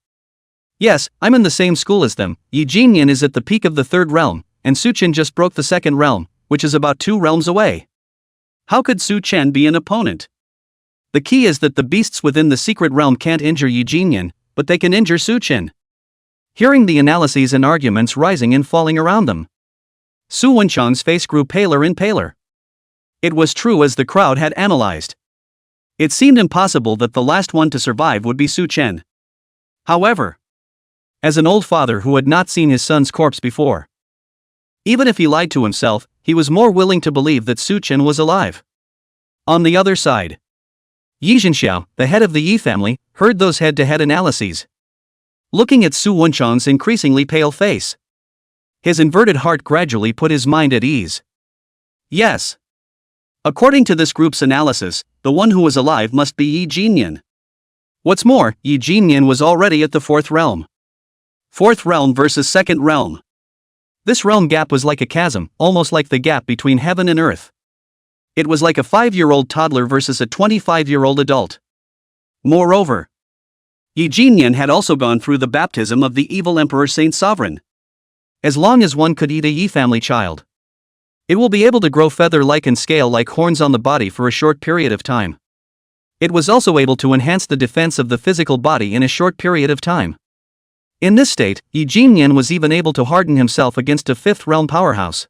Yes, I'm in the same school as them. Yi Jinyan is at the peak of the 3rd realm, and Su Chen just broke the 2nd realm, which is about 2 realms away. How could Su Chen be an opponent? The key is that the beasts within the secret realm can't injure Yi Jinyan, but they can injure Su Chen. Hearing the analyses and arguments rising and falling around them, Su Wenchang's face grew paler and paler. It was true as the crowd had analyzed. It seemed impossible that the last one to survive would be Su Chen. However, as an old father who had not seen his son's corpse before, even if he lied to himself, he was more willing to believe that Su Chen was alive. On the other side, Yi Zhenxiao, the head of the Yi family, heard those head-to-head analyses. Looking at Su Wenchang's increasingly pale face, his inverted heart gradually put his mind at ease. Yes. According to this group's analysis, the one who was alive must be Yi Jinyan. What's more, Yi Jinyan was already at the 4th realm. 4th realm versus 2nd realm. This realm gap was like a chasm, almost like the gap between heaven and earth. It was like a 5-year-old toddler versus a 25-year-old adult. Moreover, Yi Jinyan had also gone through the baptism of the evil Emperor Saint Sovereign. As long as one could eat a Yi family child, it will be able to grow feather-like and scale-like horns on the body for a short period of time. It was also able to enhance the defense of the physical body in a short period of time. In this state, Yi Jinyan was even able to harden himself against a 5th realm powerhouse.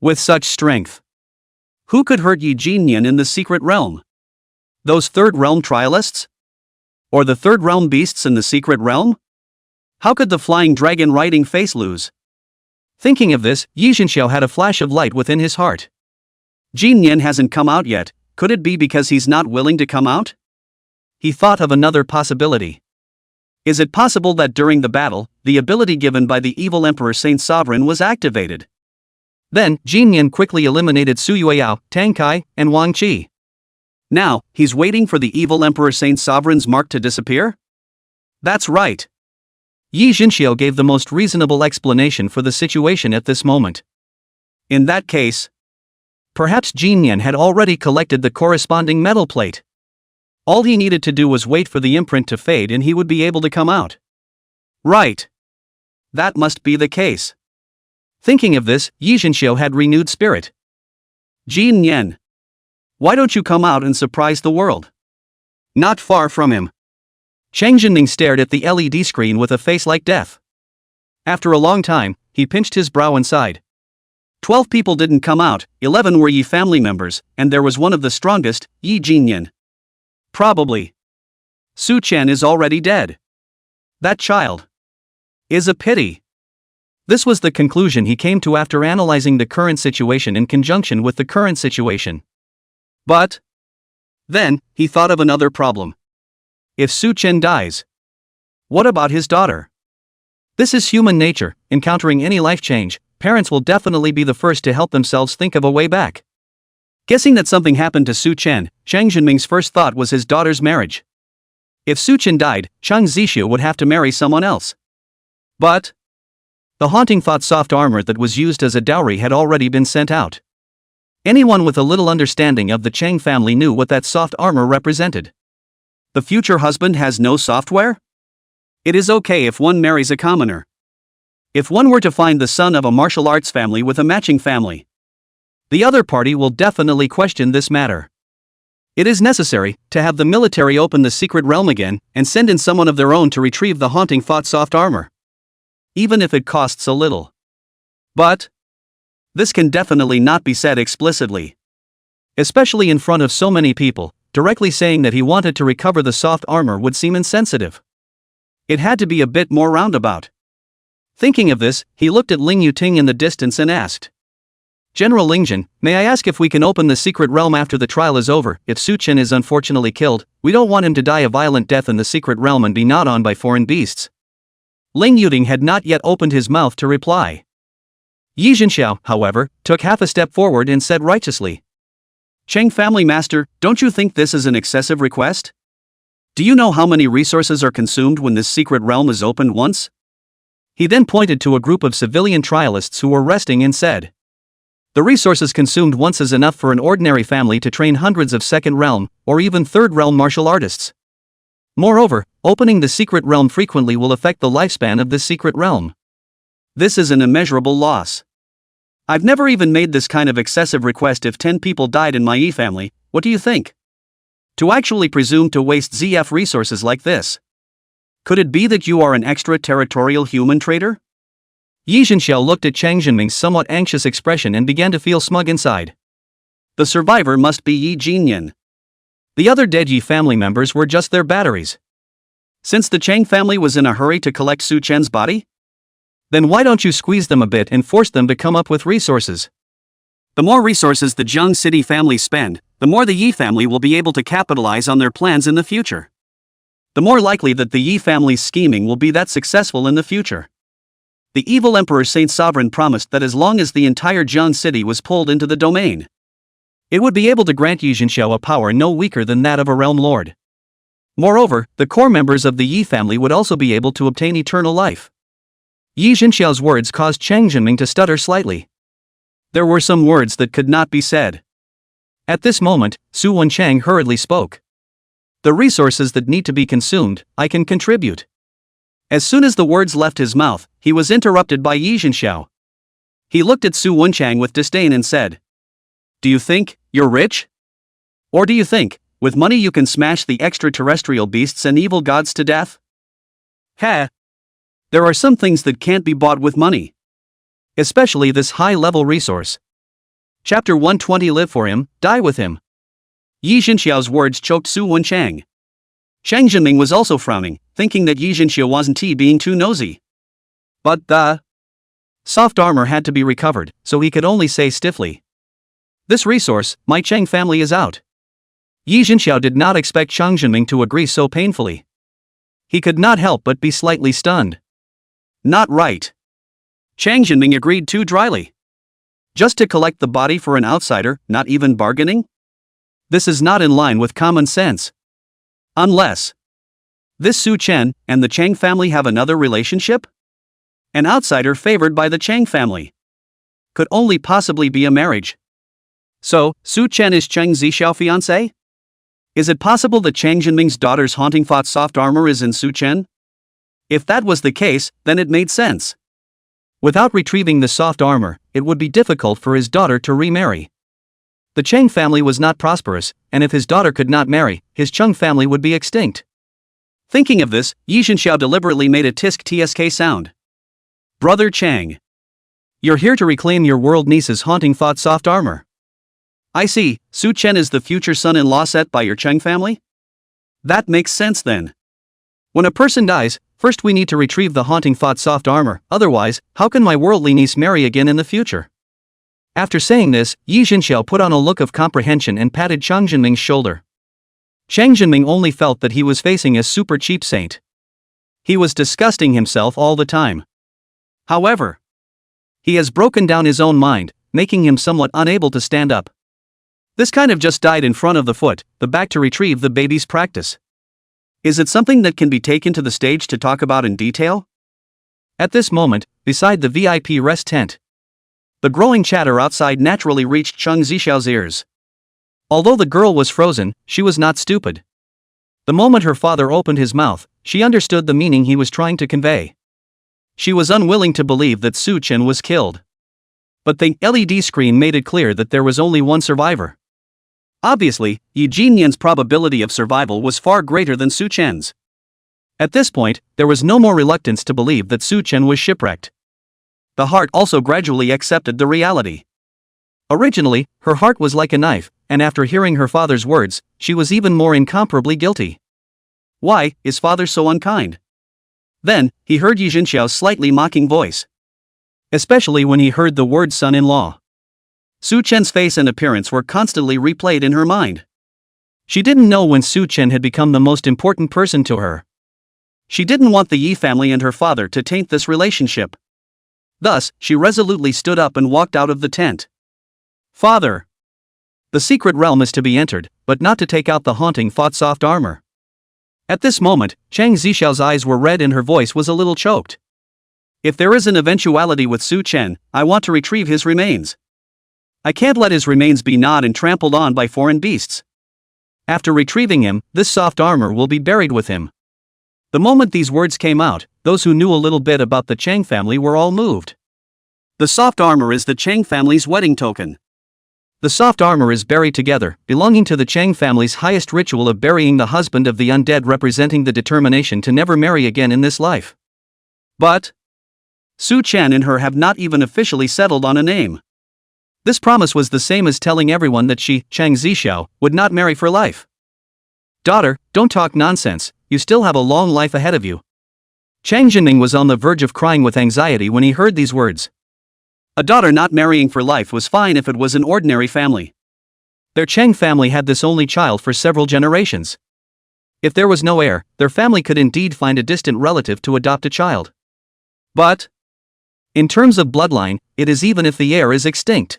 With such strength, who could hurt Yi Jinyan in the secret realm? Those 3rd realm trialists? Or the 3rd realm beasts in the secret realm? How could the flying dragon riding face lose? Thinking of this, Yi Zhenxiao had a flash of light within his heart. Jinyan hasn't come out yet. Could it be because he's not willing to come out? He thought of another possibility. Is it possible that during the battle, the ability given by the evil Emperor Saint Sovereign was activated? Then, Jinyan quickly eliminated Su Yueyao, Tang Kai, and Wang Qi. Now, he's waiting for the evil Emperor Saint Sovereign's mark to disappear? That's right. Yi Zhenxiao gave the most reasonable explanation for the situation at this moment. In that case, perhaps Jinyan had already collected the corresponding metal plate. All he needed to do was wait for the imprint to fade and he would be able to come out. Right. That must be the case. Thinking of this, Yi Zhenxiao had renewed spirit. Jin Yen. Why don't you come out and surprise the world? Not far from him, Chang Jinming stared at the LED screen with a face like death. After a long time, he pinched his brow and sighed. 12 people didn't come out, 11 were Yi family members, and there was one of the strongest, Yi Jinyan. Probably. Su Chen is already dead. That child is a pity. This was the conclusion he came to after analyzing the current situation in conjunction with the current situation. But then, he thought of another problem. If Su Chen dies, what about his daughter? This is human nature. Encountering any life change, parents will definitely be the first to help themselves think of a way back. Guessing that something happened to Su Chen, Chang Jinming's first thought was his daughter's marriage. If Su Chen died, Chang Zixu would have to marry someone else. But the haunting thought soft armor that was used as a dowry had already been sent out. Anyone with a little understanding of the Chang family knew what that soft armor represented. The future husband has no software? It is okay if one marries a commoner. If one were to find the son of a martial arts family with a matching family, the other party will definitely question this matter. It is necessary to have the military open the secret realm again and send in someone of their own to retrieve the haunting thought soft armor. Even if it costs a little. But this can definitely not be said explicitly. Especially in front of so many people, directly saying that he wanted to recover the soft armor would seem insensitive. It had to be a bit more roundabout. Thinking of this, he looked at Ling Yuting in the distance and asked, General Lingjun, may I ask if we can open the secret realm after the trial is over? If Su Chen is unfortunately killed, we don't want him to die a violent death in the secret realm and be gnawed on by foreign beasts. Ling Yuting had not yet opened his mouth to reply. Yi Jinxiao, however, took half a step forward and said righteously, Chang family master, don't you think this is an excessive request? Do you know how many resources are consumed when this secret realm is opened once? He then pointed to a group of civilian trialists who were resting and said, the resources consumed once is enough for an ordinary family to train hundreds of second realm, or even third realm martial artists. Moreover, opening the secret realm frequently will affect the lifespan of this secret realm. This is an immeasurable loss. I've never even made this kind of excessive request if 10 people died in my Yi family. What do you think? To actually presume to waste ZF resources like this. Could it be that you are an extraterritorial human trader? Yi Jinxiao looked at Chang Jinming's somewhat anxious expression and began to feel smug inside. The survivor must be Yi Jinyan. The other dead Yi family members were just their batteries. Since the Chang family was in a hurry to collect Su Chen's body? Then why don't you squeeze them a bit and force them to come up with resources? The more resources the Zheng City family spend, the more the Yi family will be able to capitalize on their plans in the future. The more likely that the Yi family's scheming will be that successful in the future. The evil Emperor Saint Sovereign promised that as long as the entire Zheng City was pulled into the domain, it would be able to grant Yi Jinxiao a power no weaker than that of a realm lord. Moreover, the core members of the Yi family would also be able to obtain eternal life. Yi Jinxiao's words caused Chang Jinming to stutter slightly. There were some words that could not be said. At this moment, Su Wenchang hurriedly spoke. The resources that need to be consumed, I can contribute. As soon as the words left his mouth, he was interrupted by Yi Jinxiao. He looked at Su Wenchang with disdain and said, do you think you're rich? Or do you think, with money you can smash the extraterrestrial beasts and evil gods to death? Heh. There are some things that can't be bought with money. Especially this high-level resource. Chapter 120 Live for him, die with him. Yi Jinxiao's words choked Su Wenchang. Chang Jinming was also frowning, thinking that Yi Jinxiao wasn't being too nosy. But the soft armor had to be recovered, so he could only say stiffly, this resource, my Chang family is out. Yi Jinxiao did not expect Chang Jinming to agree so painfully. He could not help but be slightly stunned. Not right. Chang Jinming agreed too dryly. Just to collect the body for an outsider, not even bargaining? This is not in line with common sense. Unless this Su Chen and the Chang family have another relationship? An outsider favored by the Chang family. Could only possibly be a marriage. So, Su Chen is Chang Zixiao fiancé? Is it possible that Chang Jinming's daughter's haunting thought soft armor is in Su Chen? If that was the case, then it made sense. Without retrieving the soft armor, it would be difficult for his daughter to remarry. The Chang family was not prosperous, and if his daughter could not marry, his Chung family would be extinct. Thinking of this, Yi Zhenxiao deliberately made a tsk sound. Brother Chang. You're here to reclaim your world niece's haunting thought soft armor. I see, Su Chen is the future son-in-law set by your Cheng family? That makes sense then. When a person dies, first we need to retrieve the haunting thought soft armor, otherwise, how can my worldly niece marry again in the future? After saying this, Yi Zhenxiao put on a look of comprehension and patted Chang Jinming's shoulder. Chang Jinming only felt that he was facing a super cheap saint. He was disgusting himself all the time. However, he has broken down his own mind, making him somewhat unable to stand up. This kind of just died in front of the back to retrieve the baby's practice. Is it something that can be taken to the stage to talk about in detail? At this moment, beside the VIP rest tent, the growing chatter outside naturally reached Cheng Zixiao's ears. Although the girl was frozen, she was not stupid. The moment her father opened his mouth, she understood the meaning he was trying to convey. She was unwilling to believe that Su Chen was killed. But the LED screen made it clear that there was only one survivor. Obviously, Yi Jinyan's probability of survival was far greater than Su Chen's. At this point, there was no more reluctance to believe that Su Chen was shipwrecked. The heart also gradually accepted the reality. Originally, her heart was like a knife, and after hearing her father's words, she was even more incomparably guilty. Why is father so unkind? Then, he heard Yi Zhenxiao's slightly mocking voice. Especially when he heard the word son-in-law. Su Chen's face and appearance were constantly replayed in her mind. She didn't know when Su Chen had become the most important person to her. She didn't want the Yi family and her father to taint this relationship. Thus, she resolutely stood up and walked out of the tent. Father! The secret realm is to be entered, but not to take out the haunting thought soft armor. At this moment, Chang Zixiao's eyes were red and her voice was a little choked. If there is an eventuality with Su Chen, I want to retrieve his remains. I can't let his remains be gnawed and trampled on by foreign beasts. After retrieving him, this soft armor will be buried with him. The moment these words came out, those who knew a little bit about the Chang family were all moved. The soft armor is the Chang family's wedding token. The soft armor is buried together, belonging to the Chang family's highest ritual of burying the husband of the undead, representing the determination to never marry again in this life. But Su Chen and her have not even officially settled on a name. This promise was the same as telling everyone that she, Chang Zixiao, would not marry for life. Daughter, don't talk nonsense, you still have a long life ahead of you. Chang Jinming was on the verge of crying with anxiety when he heard these words. A daughter not marrying for life was fine if it was an ordinary family. Their Chang family had this only child for several generations. If there was no heir, their family could indeed find a distant relative to adopt a child. But in terms of bloodline, it is even if the heir is extinct.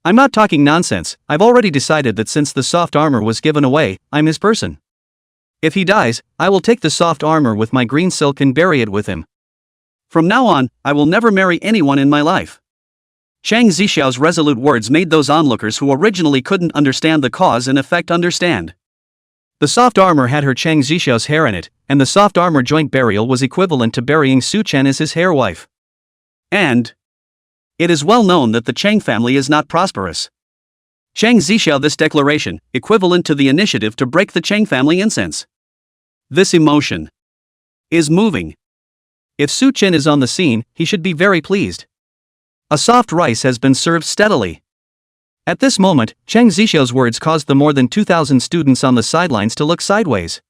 I'm not talking nonsense, I've already decided that since the soft armor was given away, I'm his person. If he dies, I will take the soft armor with my green silk and bury it with him. From now on, I will never marry anyone in my life. Chang Zixiao's resolute words made those onlookers who originally couldn't understand the cause and effect understand. The soft armor had her Chang Zixiao's hair in it, and the soft armor joint burial was equivalent to burying Su Chen as his hair wife. And it is well known that the Chang family is not prosperous. Chang Zixiao, this declaration, equivalent to the initiative to break the Chang family incense. This emotion is moving. If Su Chen is on the scene, he should be very pleased. A soft rice has been served steadily. At this moment, Chang Zixiao's words caused the more than 2,000 students on the sidelines to look sideways.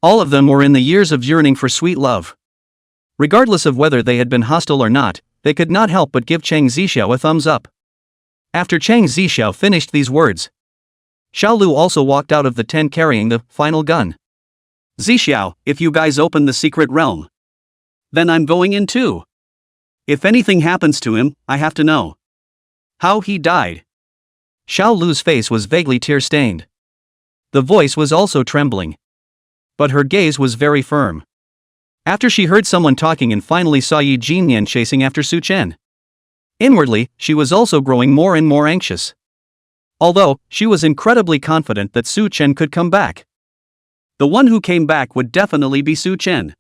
All of them were in the years of yearning for sweet love. Regardless of whether they had been hostile or not, they could not help but give Chang Zixiao a thumbs up. After Chang Zixiao finished these words, Xiao Lu also walked out of the tent carrying the final gun. Zixiao, if you guys open the secret realm, then I'm going in too. If anything happens to him, I have to know how he died. Xiao Lu's face was vaguely tear-stained. The voice was also trembling. But her gaze was very firm. After she heard someone talking and finally saw Yi Jinyan chasing after Su Chen. Inwardly, she was also growing more and more anxious. Although, she was incredibly confident that Su Chen could come back. The one who came back would definitely be Su Chen.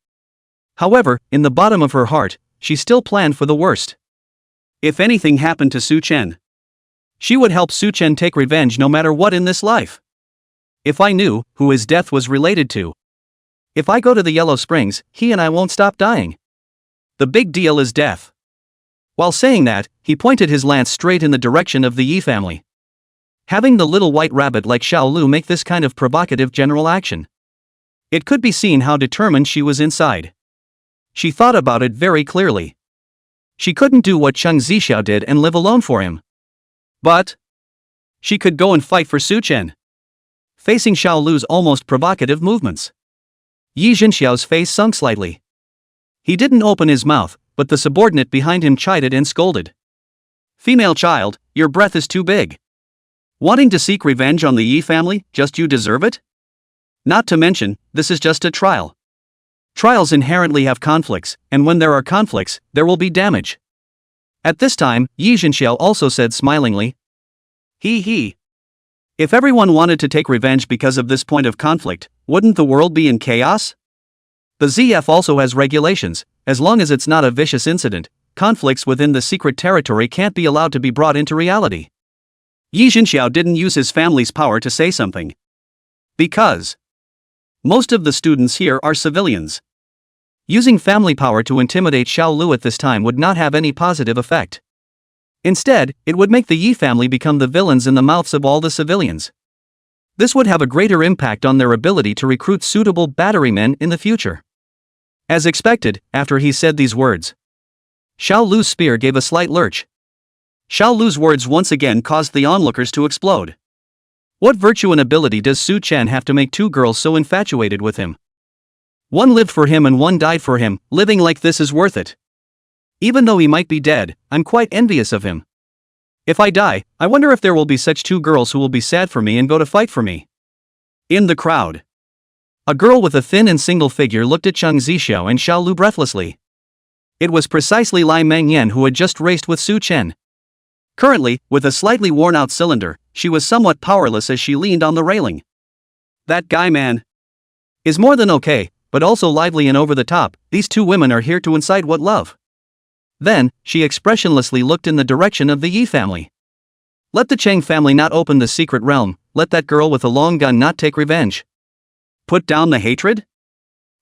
However, in the bottom of her heart, she still planned for the worst. If anything happened to Su Chen, She would help Su Chen take revenge no matter what in this life. If I knew who his death was related to. If I go to the Yellow Springs, he and I won't stop dying. The big deal is death. While saying that, he pointed his lance straight in the direction of the Yi family. Having the little white rabbit like Xiao Lu make this kind of provocative general action. It could be seen how determined she was inside. She thought about it very clearly. She couldn't do what Cheng Zixiao did and live alone for him. But she could go and fight for Su Chen. Facing Xiao Lu's almost provocative movements, Yi Jinxiao's face sunk slightly. He didn't open his mouth, but the subordinate behind him chided and scolded. Female child, your breath is too big. Wanting to seek revenge on the Yi family, just you deserve it? Not to mention, this is just a trial. Trials inherently have conflicts, and when there are conflicts, there will be damage. At this time, Yi Jinxiao also said smilingly, He. If everyone wanted to take revenge because of this point of conflict, wouldn't the world be in chaos? The ZF also has regulations. As long as it's not a vicious incident, conflicts within the secret territory can't be allowed to be brought into reality. Yi Jinxiao didn't use his family's power to say something. Because most of the students here are civilians. Using family power to intimidate Xiao Lu at this time would not have any positive effect. Instead, it would make the Yi family become the villains in the mouths of all the civilians. This would have a greater impact on their ability to recruit suitable batterymen in the future. As expected, after he said these words, Xiao Lu's spear gave a slight lurch. Xiao Lu's words once again caused the onlookers to explode. What virtue and ability does Su Chen have to make two girls so infatuated with him? One lived for him and one died for him. Living like this is worth it. Even though he might be dead, I'm quite envious of him. If I die, I wonder if there will be such two girls who will be sad for me and go to fight for me. In the crowd, a girl with a thin and single figure looked at Cheng Zixiao and Xiao Lu breathlessly. It was precisely Lai Mengyan who had just raced with Su Chen. Currently, with a slightly worn-out cylinder, she was somewhat powerless as she leaned on the railing. That guy, man, is more than okay, but also lively and over the top. These two women are here to incite what love? Then, she expressionlessly looked in the direction of the Yi family. Let the Cheng family not open the secret realm, let that girl with a long gun not take revenge. Put down the hatred?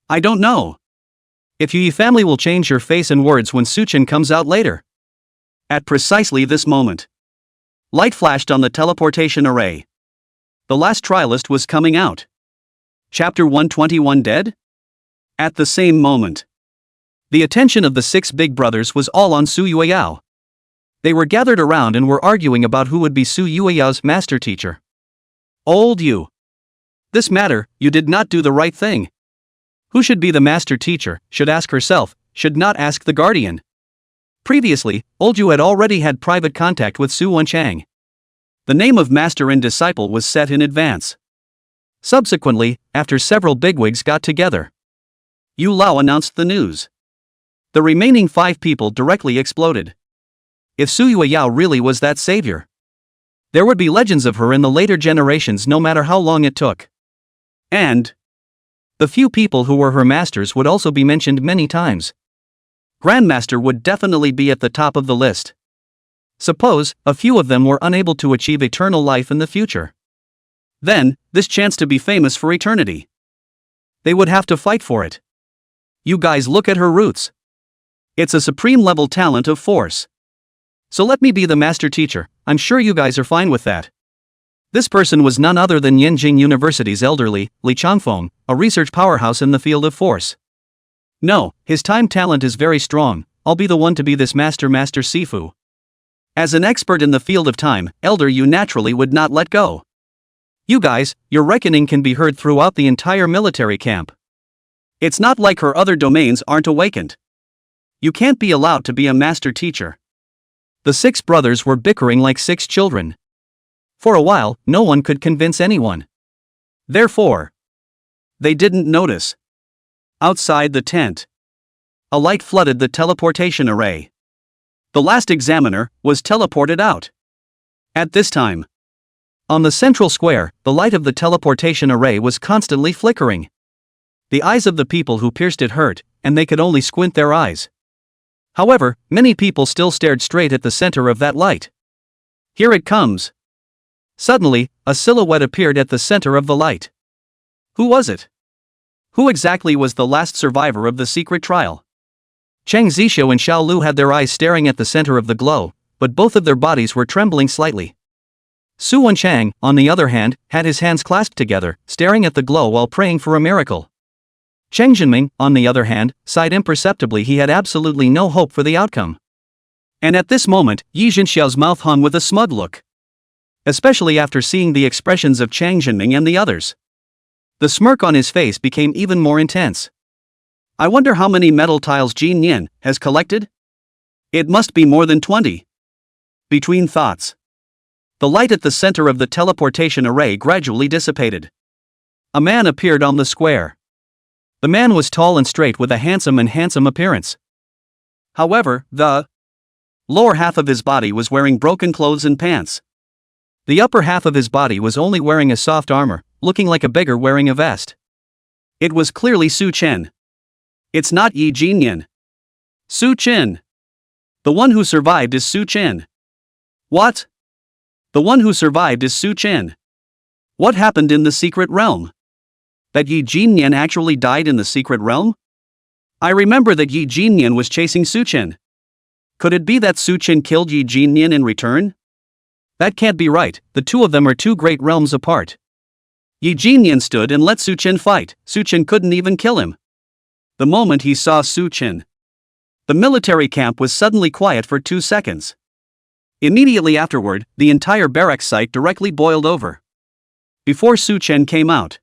I don't know. If you Yi family will change your face and words when Su Chen comes out later. At precisely this moment, light flashed on the teleportation array. The last trialist was coming out. Chapter 121 dead? At the same moment, the attention of the six big brothers was all on Su Yueyao. They were gathered around and were arguing about who would be Su Yueyao's master teacher. Old you. This matter, you did not do the right thing. Who should be the master teacher, should ask herself, should not ask the guardian. Previously, Old Yu had already had private contact with Su Wenchang. The name of master and disciple was set in advance. Subsequently, after several bigwigs got together, Yu Lao announced the news. The remaining 5 people directly exploded. If Su Yueyao really was that savior, there would be legends of her in the later generations no matter how long it took. And the few people who were her masters would also be mentioned many times. Grandmaster would definitely be at the top of the list. Suppose a few of them were unable to achieve eternal life in the future. Then, this chance to be famous for eternity. They would have to fight for it. You guys look at her roots. It's a supreme level talent of force. So let me be the master teacher, I'm sure you guys are fine with that. This person was none other than Yenjing University's elderly, Li Changfeng, a research powerhouse in the field of force. No, his time talent is very strong, I'll be the one to be this master Sifu. As an expert in the field of time, Elder Yu naturally would not let go. You guys, your reckoning can be heard throughout the entire military camp. It's not like her other domains aren't awakened. You can't be allowed to be a master teacher. The 6 brothers were bickering like 6 children. For a while, no one could convince anyone. Therefore, they didn't notice. Outside the tent, a light flooded the teleportation array. The last examiner was teleported out. At this time, on the central square, the light of the teleportation array was constantly flickering. The eyes of the people who pierced it hurt, and they could only squint their eyes. However, many people still stared straight at the center of that light. Here it comes. Suddenly, a silhouette appeared at the center of the light. Who was it? Who exactly was the last survivor of the secret trial? Chang Zixiu and Xiao Lu had their eyes staring at the center of the glow, but both of their bodies were trembling slightly. Su Wenchang, on the other hand, had his hands clasped together, staring at the glow while praying for a miracle. Cheng Jinming, on the other hand, sighed imperceptibly. He had absolutely no hope for the outcome. And at this moment, Yi Jinxiao's mouth hung with a smug look. Especially after seeing the expressions of Chang Jinming and the others. The smirk on his face became even more intense. I wonder how many metal tiles Jin Yin has collected? It must be more than 20. Between thoughts, the light at the center of the teleportation array gradually dissipated. A man appeared on the square. The man was tall and straight with a handsome appearance. However, the lower half of his body was wearing broken clothes and pants. The upper half of his body was only wearing a soft armor, looking like a beggar wearing a vest. It was clearly Su Chen. It's not Yi Jinyan. Su Chen. The one who survived is Su Chen. What? The one who survived is Su Chen. What happened in the secret realm? That Yi Jinyan actually died in the secret realm? I remember that Yi Jinyan was chasing Su Chen. Could it be that Su Chen killed Yi Jinyan in return? That can't be right, the two of them are two great realms apart. Yi Jinyan stood and let Su Chen fight. Su Chen couldn't even kill him. The moment he saw Su Chen, the military camp was suddenly quiet for 2 seconds. Immediately afterward, the entire barracks site directly boiled over. Before Su Chen came out,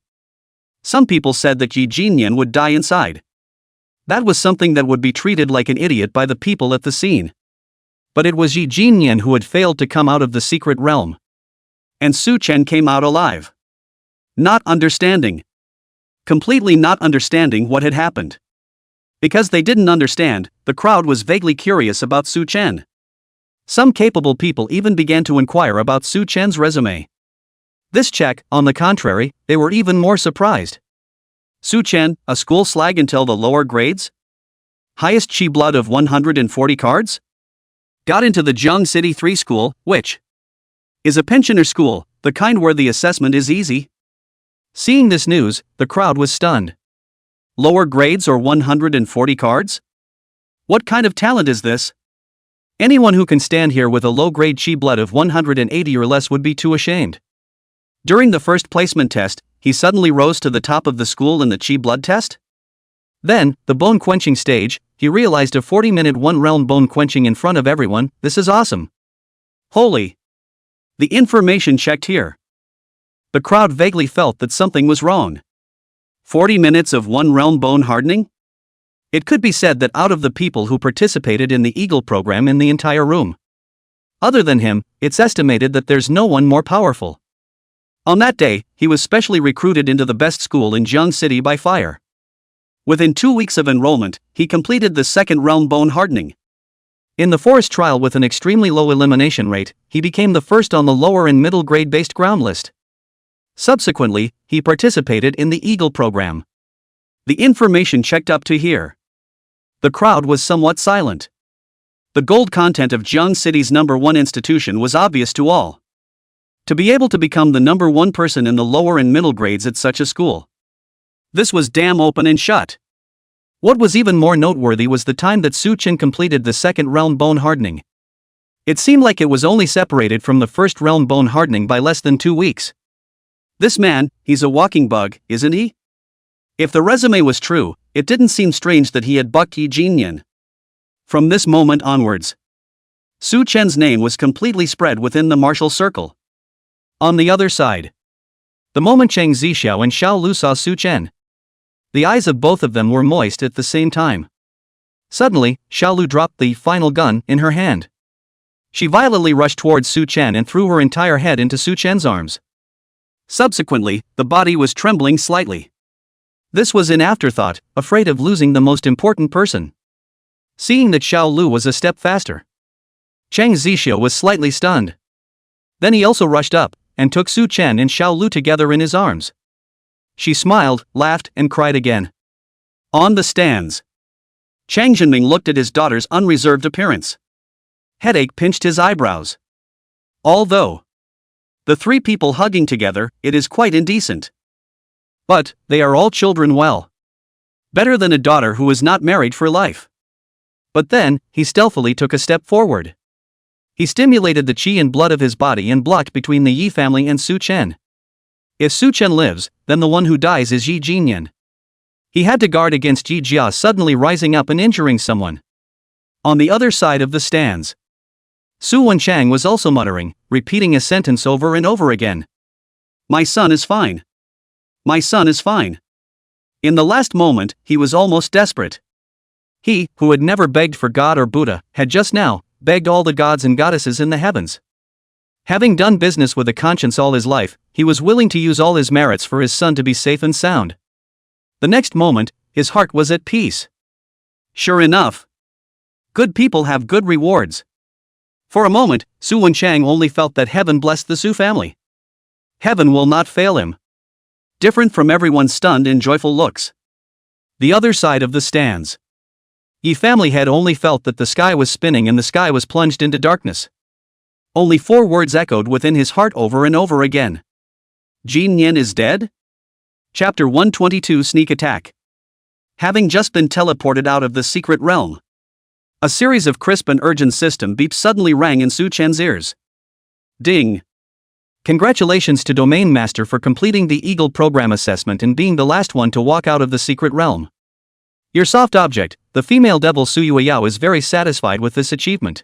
some people said that Yi Jinyan would die inside. That was something that would be treated like an idiot by the people at the scene. But it was Yi Jinyan who had failed to come out of the secret realm. And Su Chen came out alive. Not understanding. Completely not understanding what had happened. Because they didn't understand, the crowd was vaguely curious about Su Chen. Some capable people even began to inquire about Su Chen's resume. This check, on the contrary, they were even more surprised. Su Chen, a school slag until the lower grades? Highest chi blood of 140 cards? Got into the Jiang City 3 school, which is a pensioner school, the kind where the assessment is easy. Seeing this news, the crowd was stunned. Lower grades or 140 cards? What kind of talent is this? Anyone who can stand here with a low-grade chi blood of 180 or less would be too ashamed. During the first placement test, he suddenly rose to the top of the school in the chi blood test? Then, the bone quenching stage, he realized a 40-minute one-realm bone quenching in front of everyone. This is awesome. Holy! The information checked here. The crowd vaguely felt that something was wrong. 40 minutes of one-realm bone hardening? It could be said that out of the people who participated in the Eagle program in the entire room, other than him, it's estimated that there's no one more powerful. On that day, he was specially recruited into the best school in Jiang City by fire. Within 2 weeks of enrollment, he completed the second realm bone hardening. In the forest trial with an extremely low elimination rate, he became the first on the lower and middle grade based ground list. Subsequently, he participated in the Eagle program. The information checked up to here. The crowd was somewhat silent. The gold content of Jiang City's #1 institution was obvious to all. To be able to become the #1 person in the lower and middle grades at such a school, this was damn open and shut. What was even more noteworthy was the time that Su Chen completed the second realm bone hardening. It seemed like it was only separated from the first realm bone hardening by less than 2 weeks. This man, he's a walking bug, isn't he? If the resume was true, it didn't seem strange that he had bucked Yi Jinyan. From this moment onwards, Su Chen's name was completely spread within the martial circle. On the other side, the moment Chang Zixiao and Xiao Lu saw Su Chen, the eyes of both of them were moist at the same time. Suddenly, Xiao Lu dropped the final gun in her hand. She violently rushed towards Su Chen and threw her entire head into Su Chen's arms. Subsequently, the body was trembling slightly. This was in afterthought, afraid of losing the most important person. Seeing that Xiao Lu was a step faster, Chang Zixiao was slightly stunned. Then he also rushed up, and took Su Chen and Xiao Lu together in his arms. She smiled, laughed, and cried again. On the stands, Chang Jinming looked at his daughter's unreserved appearance. Headache pinched his eyebrows. Although the three people hugging together, it is quite indecent. But they are all children well. Better than a daughter who is not married for life. But then, he stealthily took a step forward. He stimulated the qi and blood of his body and blocked between the Yi family and Su Chen. If Su Chen lives, then the one who dies is Yi Jinyan. He had to guard against Yi Jia suddenly rising up and injuring someone. On the other side of the stands, Su Wenchang was also muttering, repeating a sentence over and over again. My son is fine. My son is fine. In the last moment, he was almost desperate. He, who had never begged for God or Buddha, had just now begged all the gods and goddesses in the heavens. Having done business with a conscience all his life, he was willing to use all his merits for his son to be safe and sound. The next moment, his heart was at peace. Sure enough, good people have good rewards. For a moment, Su Wenchang only felt that heaven blessed the Su family. Heaven will not fail him. Different from everyone's stunned and joyful looks. The other side of the stands. Yi family had only felt that the sky was spinning and the sky was plunged into darkness. Only 4 words echoed within his heart over and over again. Jin Yen is dead? Chapter 122 Sneak Attack. Having just been teleported out of the secret realm, a series of crisp and urgent system beeps suddenly rang in Su Chen's ears. Ding! Congratulations to Domain Master for completing the Eagle Program Assessment and being the last one to walk out of the secret realm. Your soft object, the female devil Su Yueyao, is very satisfied with this achievement.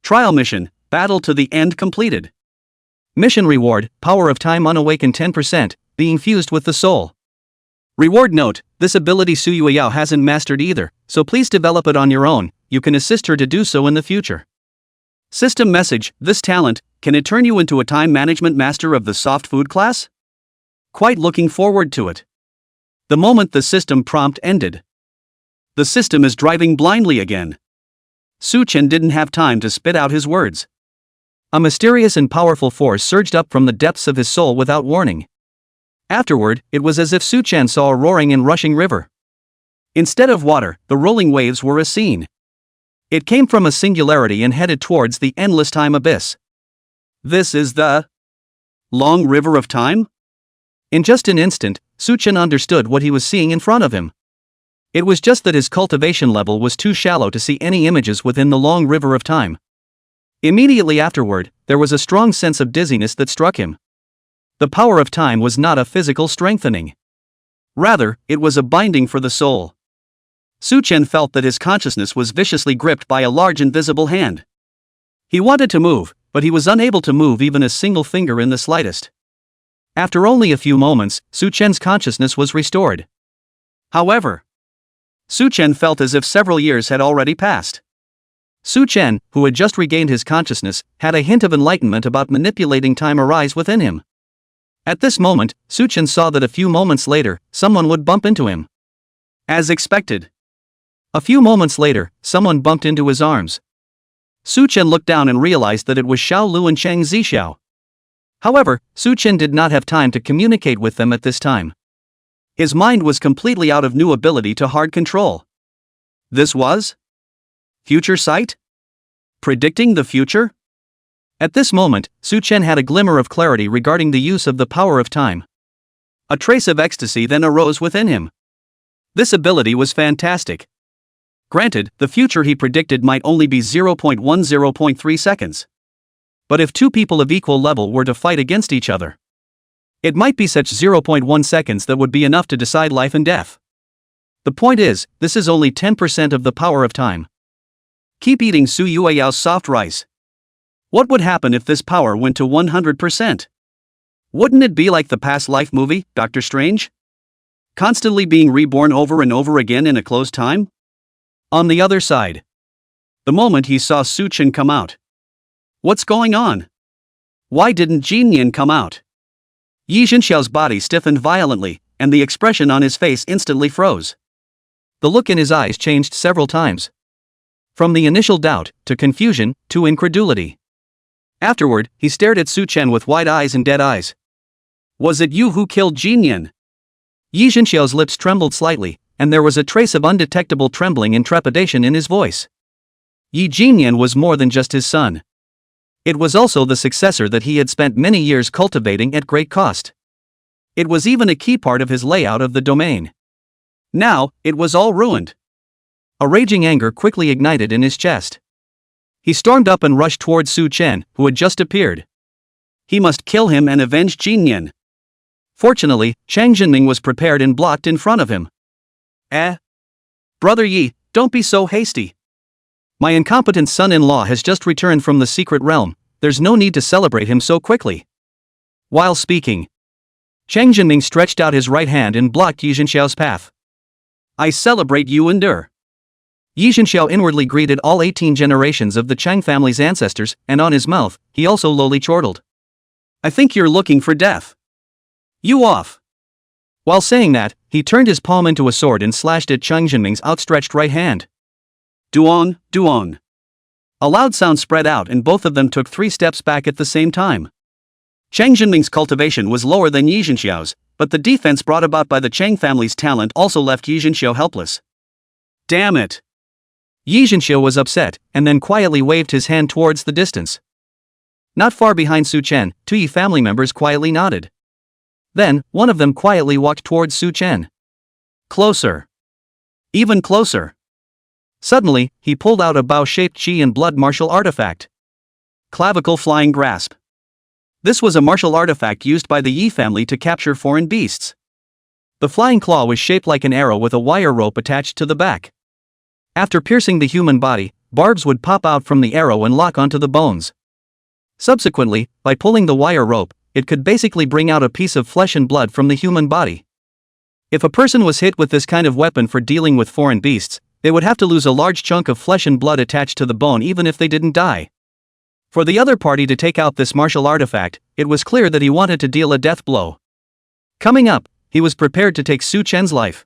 Trial mission, battle to the end completed. Mission reward, power of time unawakened 10%, being fused with the soul. Reward note, this ability Su Yueyao hasn't mastered either, so please develop it on your own, you can assist her to do so in the future. System message, this talent, can it turn you into a time management master of the soft food class? Quite looking forward to it. The moment the system prompt ended. The system is driving blindly again. Su Chen didn't have time to spit out his words. A mysterious and powerful force surged up from the depths of his soul without warning. Afterward, it was as if Su Chen saw a roaring and rushing river. Instead of water, the rolling waves were a scene. It came from a singularity and headed towards the endless time abyss. This is the long river of time? In just an instant, Su Chen understood what he was seeing in front of him. It was just that his cultivation level was too shallow to see any images within the long river of time. Immediately afterward, there was a strong sense of dizziness that struck him. The power of time was not a physical strengthening. Rather, it was a binding for the soul. Su Chen felt that his consciousness was viciously gripped by a large invisible hand. He wanted to move, but he was unable to move even a single finger in the slightest. After only a few moments, Su Chen's consciousness was restored. However, Su Chen felt as if several years had already passed. Su Chen, who had just regained his consciousness, had a hint of enlightenment about manipulating time arise within him. At this moment, Su Chen saw that a few moments later, someone would bump into him. As expected. A few moments later, someone bumped into his arms. Su Chen looked down and realized that it was Xiao Lu and Cheng Zixiao. However, Su Chen did not have time to communicate with them at this time. His mind was completely out of new ability to hard control. This was future sight? Predicting the future? At this moment, Su Chen had a glimmer of clarity regarding the use of the power of time. A trace of ecstasy then arose within him. This ability was fantastic. Granted, the future he predicted might only be 0.10.3 seconds. But if two people of equal level were to fight against each other, it might be such 0.1 seconds that would be enough to decide life and death. The point is, this is only 10% of the power of time. Keep eating Su Yueyao's soft rice. What would happen if this power went to 100%? Wouldn't it be like the past life movie, Doctor Strange? Constantly being reborn over and over again in a closed time? On the other side, the moment he saw Su Chen come out. What's going on? Why didn't Jin Yen come out? Yi Jinxiao's body stiffened violently, and the expression on his face instantly froze. The look in his eyes changed several times. From the initial doubt, to confusion, to incredulity. Afterward, he stared at Su Chen with wide eyes and dead eyes. Was it you who killed Jin Yen? Yi Jinxiao's lips trembled slightly, and there was a trace of undetectable trembling and trepidation in his voice. Yi Jinyan was more than just his son. It was also the successor that he had spent many years cultivating at great cost. It was even a key part of his layout of the domain. Now, it was all ruined. A raging anger quickly ignited in his chest. He stormed up and rushed towards Su Chen, who had just appeared. He must kill him and avenge Jin Yan. Fortunately, Chang Jinming was prepared and blocked in front of him. Brother Yi, don't be so hasty. My incompetent son-in-law has just returned from the secret realm, there's no need to celebrate him so quickly. While speaking, Chang Jinming stretched out his right hand and blocked Yi Zhenxiao's path. I celebrate you endure. Yi Zhenxiao inwardly greeted all 18 generations of the Chang family's ancestors, and on his mouth, he also lowly chortled. I think you're looking for death. You off. While saying that, he turned his palm into a sword and slashed at Chang Jinming's outstretched right hand. Duan, Duan. A loud sound spread out and both of them took 3 steps back at the same time. Chang Jinming's cultivation was lower than Yi Zhenxiao's, but the defense brought about by the Chang family's talent also left Yi Zhenxiao helpless. Damn it! Yi Zhenxiao was upset, and then quietly waved his hand towards the distance. Not far behind Su Chen, 2 Yi family members quietly nodded. Then, one of them quietly walked towards Su Chen. Closer. Even closer. Suddenly, he pulled out a bow-shaped chi and blood martial artifact. Clavicle Flying Grasp. This was a martial artifact used by the Yi family to capture foreign beasts. The flying claw was shaped like an arrow with a wire rope attached to the back. After piercing the human body, barbs would pop out from the arrow and lock onto the bones. Subsequently, by pulling the wire rope, it could basically bring out a piece of flesh and blood from the human body. If a person was hit with this kind of weapon for dealing with foreign beasts, they would have to lose a large chunk of flesh and blood attached to the bone even if they didn't die. For the other party to take out this martial artifact, it was clear that he wanted to deal a death blow. Coming up, he was prepared to take Su Chen's life.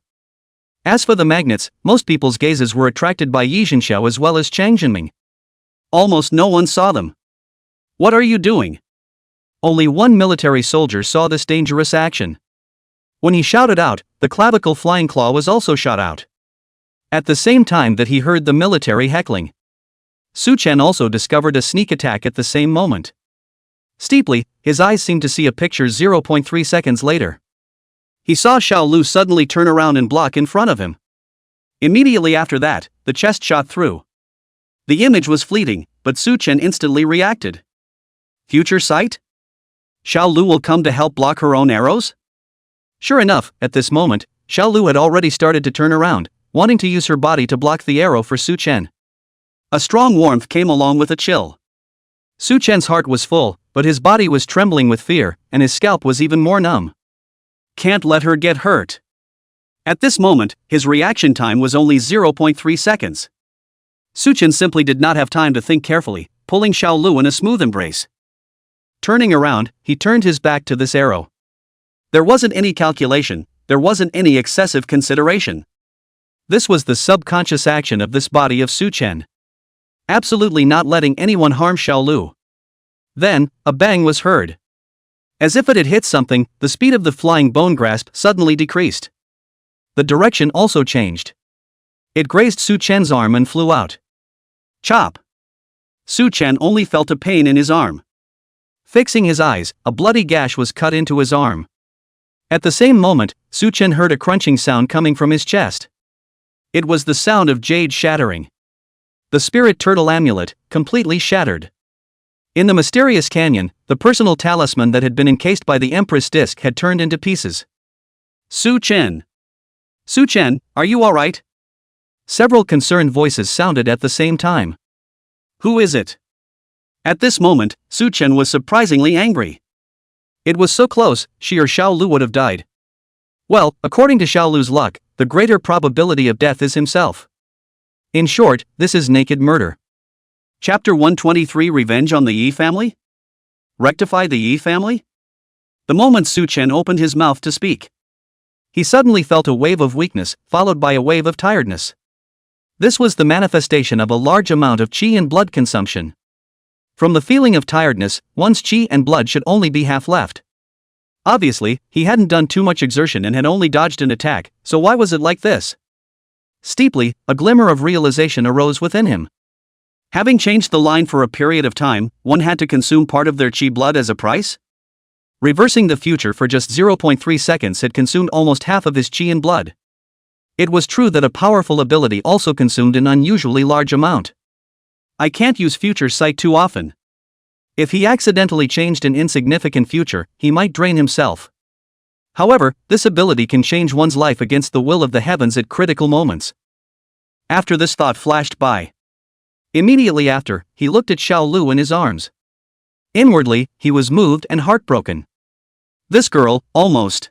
As for the magnets, most people's gazes were attracted by Yi Zhenxiao as well as Chang Jinming. Almost no one saw them. What are you doing? Only one military soldier saw this dangerous action. When he shouted out, the clavicle flying claw was also shot out. At the same time that he heard the military heckling. Su Chen also discovered a sneak attack at the same moment. Steeply, his eyes seemed to see a picture 0.3 seconds later. He saw Xiao Lu suddenly turn around and block in front of him. Immediately after that, the chest shot through. The image was fleeting, but Su Chen instantly reacted. Future sight? Xiao Lu will come to help block her own arrows? Sure enough, at this moment, Xiao Lu had already started to turn around, wanting to use her body to block the arrow for Su Chen. A strong warmth came along with a chill. Su Chen's heart was full, but his body was trembling with fear, and his scalp was even more numb. Can't let her get hurt. At this moment, his reaction time was only 0.3 seconds. Su Chen simply did not have time to think carefully, pulling Xiao Lu in a smooth embrace. Turning around, he turned his back to this arrow. There wasn't any calculation, there wasn't any excessive consideration. This was the subconscious action of this body of Su Chen. Absolutely not letting anyone harm Xiao Lu. Then, a bang was heard. As if it had hit something, the speed of the flying bone grasp suddenly decreased. The direction also changed. It grazed Su Chen's arm and flew out. Chop! Su Chen only felt a pain in his arm. Fixing his eyes, a bloody gash was cut into his arm. At the same moment, Su Chen heard a crunching sound coming from his chest. It was the sound of jade shattering. The spirit turtle amulet, completely shattered. In the mysterious canyon, the personal talisman that had been encased by the empress disc had turned into pieces. Su Chen! Su Chen, are you alright? Several concerned voices sounded at the same time. Who is it? At this moment, Su Chen was surprisingly angry. It was so close, she or Xiao Lu would have died. Well, according to Xiao Lu's luck, the greater probability of death is himself. In short, this is naked murder. Chapter 123 Revenge on the Yi family? Rectify the Yi family? The moment Su Chen opened his mouth to speak, he suddenly felt a wave of weakness, followed by a wave of tiredness. This was the manifestation of a large amount of qi and blood consumption. From the feeling of tiredness, one's qi and blood should only be half left. Obviously, he hadn't done too much exertion and had only dodged an attack, so why was it like this? Steeply, a glimmer of realization arose within him. Having changed the line for a period of time, one had to consume part of their chi blood as a price? Reversing the future for just 0.3 seconds had consumed almost half of his chi and blood. It was true that a powerful ability also consumed an unusually large amount. I can't use future sight too often. If he accidentally changed an insignificant future, he might drain himself. However, this ability can change one's life against the will of the heavens at critical moments. After this thought flashed by. Immediately after, he looked at Xiao Lu in his arms. Inwardly, he was moved and heartbroken. This girl, almost.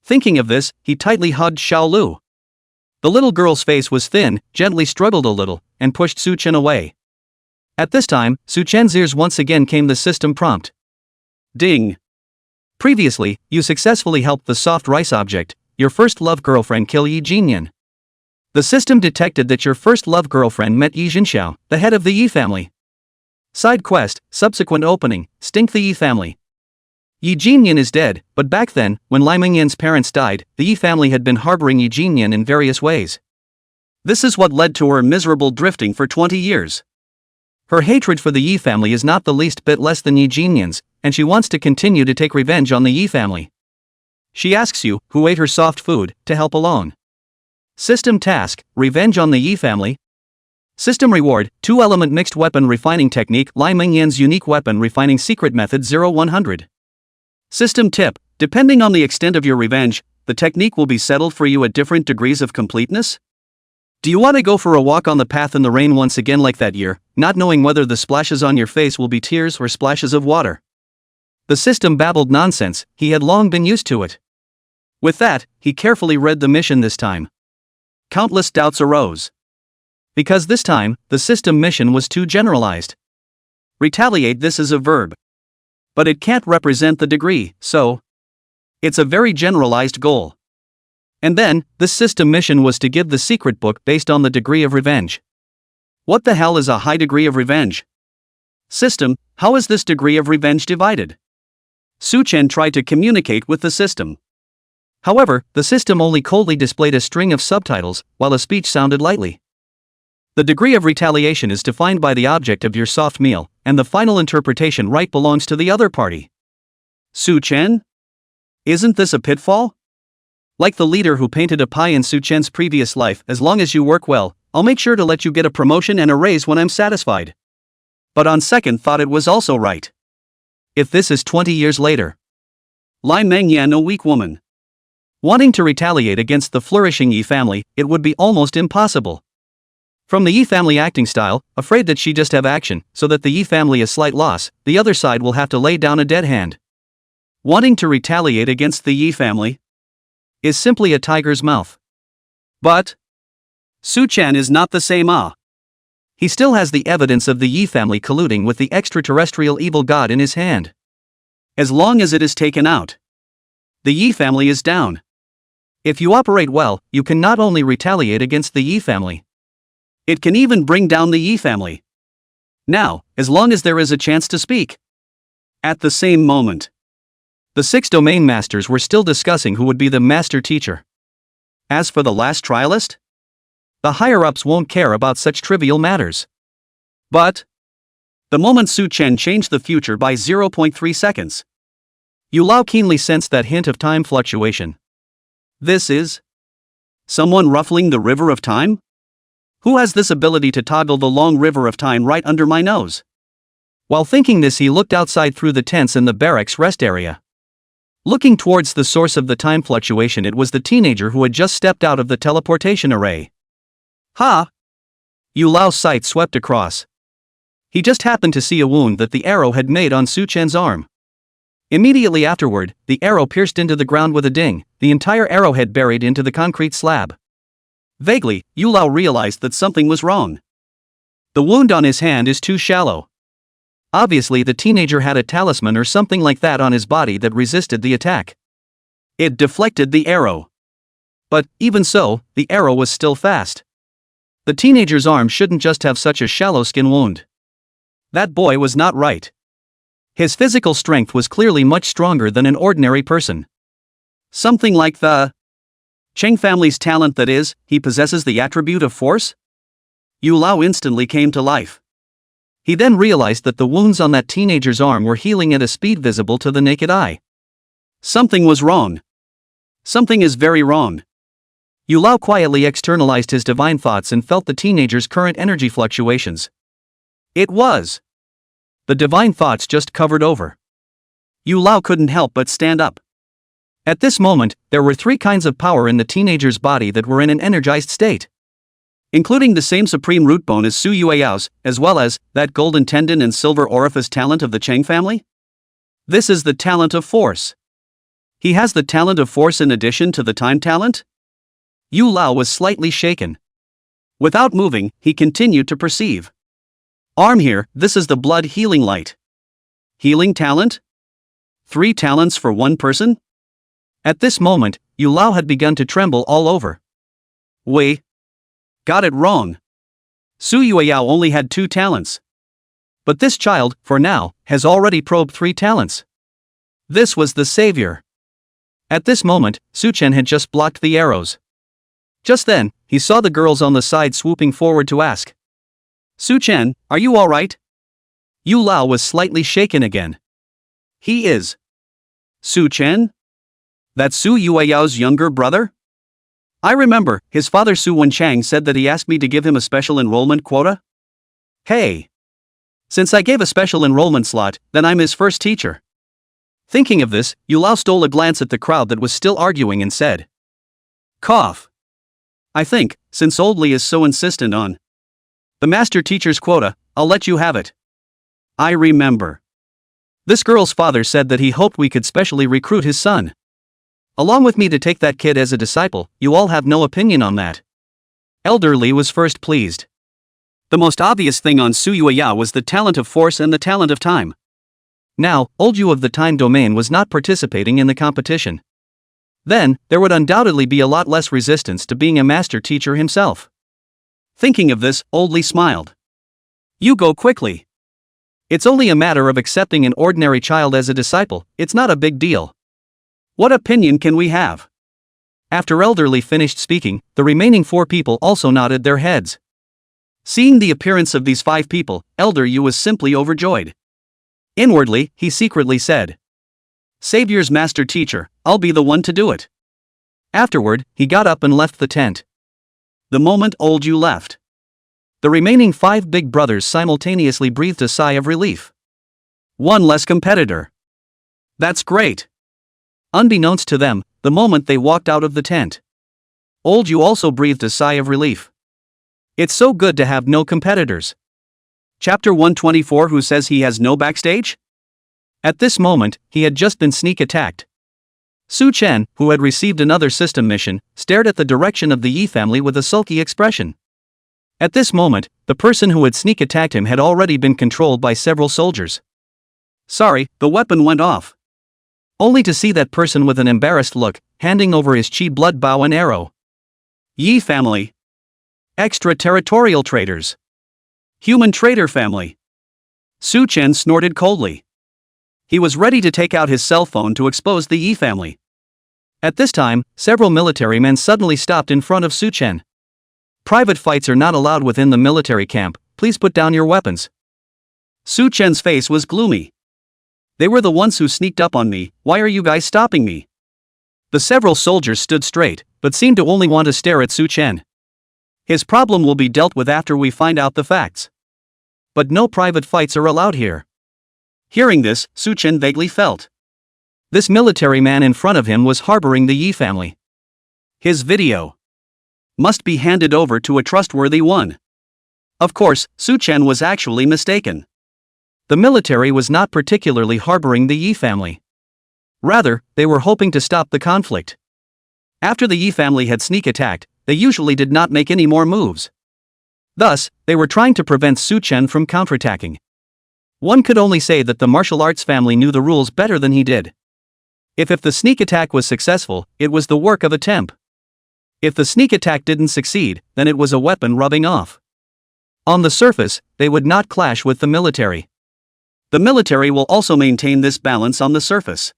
Thinking of this, he tightly hugged Xiao Lu. The little girl's face was thin, gently struggled a little, and pushed Su Chen away. At this time, Su Chen's ears once again came the system prompt. Ding. Previously, you successfully helped the soft rice object, your first love girlfriend, kill Yi Jinyan. The system detected that your first love girlfriend met Yi Jinxiao, the head of the Yi family. Side quest, subsequent opening, stink the Yi family. Yi Jinyan is dead, but back then, when Lai Mingyan's parents died, the Yi family had been harboring Yi Jinyan in various ways. This is what led to her miserable drifting for 20 years. Her hatred for the Yi family is not the least bit less than Yi Jinyan's, and she wants to continue to take revenge on the Yi family. She asks you, who ate her soft food, to help alone. System task, revenge on the Yi family. System reward, 2-element mixed weapon refining technique, Lai Mingyan's unique weapon refining secret method 0100. System tip, depending on the extent of your revenge, the technique will be settled for you at different degrees of completeness. Do you want to go for a walk on the path in the rain once again like that year, not knowing whether the splashes on your face will be tears or splashes of water? The system babbled nonsense, he had long been used to it. With that, he carefully read the mission this time. Countless doubts arose. Because this time, the system mission was too generalized. Retaliate, this is a verb. But it can't represent the degree, so it's a very generalized goal. And then, this system mission was to give the secret book based on the degree of revenge. What the hell is a high degree of revenge? System, how is this degree of revenge divided? Su Chen tried to communicate with the system. However, the system only coldly displayed a string of subtitles, while a speech sounded lightly. The degree of retaliation is defined by the object of your soft meal, and the final interpretation right belongs to the other party. Su Chen? Isn't this a pitfall? Like the leader who painted a pie in Su Chen's previous life, as long as you work well, I'll make sure to let you get a promotion and a raise when I'm satisfied. But on second thought it was also right. If this is 20 years later. Lai Mingyan, a weak woman. Wanting to retaliate against the flourishing Yi family, it would be almost impossible. From the Yi family acting style, afraid that she just have action, so that the Yi family is slight loss, the other side will have to lay down a dead hand. Wanting to retaliate against the Yi family is simply a tiger's mouth. But Su Chen is not the same He still has the evidence of the Yi family colluding with the extraterrestrial evil god in his hand. As long as it is taken out, the Yi family is down. If you operate well, you can not only retaliate against the Yi family, it can even bring down the Yi family. Now, as long as there is a chance to speak. At the same moment, the 6 domain masters were still discussing who would be the master teacher. As for the last trialist, the higher-ups won't care about such trivial matters. But the moment Su Chen changed the future by 0.3 seconds, Yu Lao keenly sensed that hint of time fluctuation. This is someone ruffling the river of time? Who has this ability to toggle the long river of time right under my nose? While thinking this, he looked outside through the tents in the barracks rest area. Looking towards the source of the time fluctuation, it was the teenager who had just stepped out of the teleportation array. Ha! Yu Lao's sight swept across. He just happened to see a wound that the arrow had made on Su Chen's arm. Immediately afterward, the arrow pierced into the ground with a ding, the entire arrowhead buried into the concrete slab. Vaguely, Yu Lao realized that something was wrong. The wound on his hand is too shallow. Obviously, the teenager had a talisman or something like that on his body that resisted the attack. It deflected the arrow. But, even so, the arrow was still fast. The teenager's arm shouldn't just have such a shallow skin wound. That boy was not right. His physical strength was clearly much stronger than an ordinary person. Something like the Cheng family's talent, that is, he possesses the attribute of force? Yu Lao instantly came to life. He then realized that the wounds on that teenager's arm were healing at a speed visible to the naked eye. Something was wrong. Something is very wrong. Yu Lao quietly externalized his divine thoughts and felt the teenager's current energy fluctuations. It was. The divine thoughts just covered over. Yu Lao couldn't help but stand up. At this moment, there were 3 kinds of power in the teenager's body that were in an energized state, including the same supreme root bone as Su Yueyao's, as well as that golden tendon and silver orifice talent of the Cheng family. This is the talent of force. He has the talent of force in addition to the time talent? Yu Lao was slightly shaken. Without moving, he continued to perceive. Arm here, this is the blood healing light. Healing talent? 3 talents for 1 person? At this moment, Yu Lao had begun to tremble all over. Wei. Got it wrong. Su Yueyao only had 2 talents. But this child, for now, has already probed 3 talents. This was the savior. At this moment, Su Chen had just blocked the arrows. Just then, he saw the girls on the side swooping forward to ask, Su Chen, are you alright? Yu Lao was slightly shaken again. He is. Su Chen? That's Su Yueyao's younger brother? I remember, his father Su Wenchang said that he asked me to give him a special enrollment quota. Hey! Since I gave a special enrollment slot, then I'm his first teacher. Thinking of this, Yu Lao stole a glance at the crowd that was still arguing and said, Cough. I think, since Old Li is so insistent on the master teacher's quota, I'll let you have it. I remember. This girl's father said that he hoped we could specially recruit his son along with me to take that kid as a disciple. You all have no opinion on that. Elder Li was first pleased. The most obvious thing on Su Yueyao was the talent of force and the talent of time. Now, Old Yu of the time domain was not participating in the competition. Then, there would undoubtedly be a lot less resistance to being a master teacher himself. Thinking of this, Old Li smiled. You go quickly. It's only a matter of accepting an ordinary child as a disciple, it's not a big deal. What opinion can we have? After Elder Li finished speaking, the remaining 4 people also nodded their heads. Seeing the appearance of these 5 people, Elder Yu was simply overjoyed. Inwardly, he secretly said, Savior's master teacher, I'll be the one to do it. Afterward, he got up and left the tent. The moment Old Yu left, the remaining 5 big brothers simultaneously breathed a sigh of relief. One less competitor. That's great. Unbeknownst to them, the moment they walked out of the tent, Old Yu also breathed a sigh of relief. It's so good to have no competitors. Chapter 124. Who says he has no backstage? At this moment, he had just been sneak attacked. Su Chen, who had received another system mission, stared at the direction of the Yi family with a sulky expression. At this moment, the person who had sneak attacked him had already been controlled by several soldiers. Sorry, the weapon went off. Only to see that person with an embarrassed look, handing over his chi blood bow and arrow. Yi family. Extraterritorial traders. Human trader family. Su Chen snorted coldly. He was ready to take out his cell phone to expose the Yi family. At this time, several military men suddenly stopped in front of Su Chen. Private fights are not allowed within the military camp, please put down your weapons. Su Chen's face was gloomy. They were the ones who sneaked up on me, why are you guys stopping me? The several soldiers stood straight, but seemed to only want to stare at Su Chen. His problem will be dealt with after we find out the facts. But no private fights are allowed here. Hearing this, Su Chen vaguely felt. This military man in front of him was harboring the Yi family. His video must be handed over to a trustworthy one. Of course, Su Chen was actually mistaken. The military was not particularly harboring the Yi family. Rather, they were hoping to stop the conflict. After the Yi family had sneak attacked, they usually did not make any more moves. Thus, they were trying to prevent Su Chen from counterattacking. One could only say that the martial arts family knew the rules better than he did. If the sneak attack was successful, it was the work of a temp. If the sneak attack didn't succeed, then it was a weapon rubbing off. On the surface, they would not clash with the military. The military will also maintain this balance on the surface.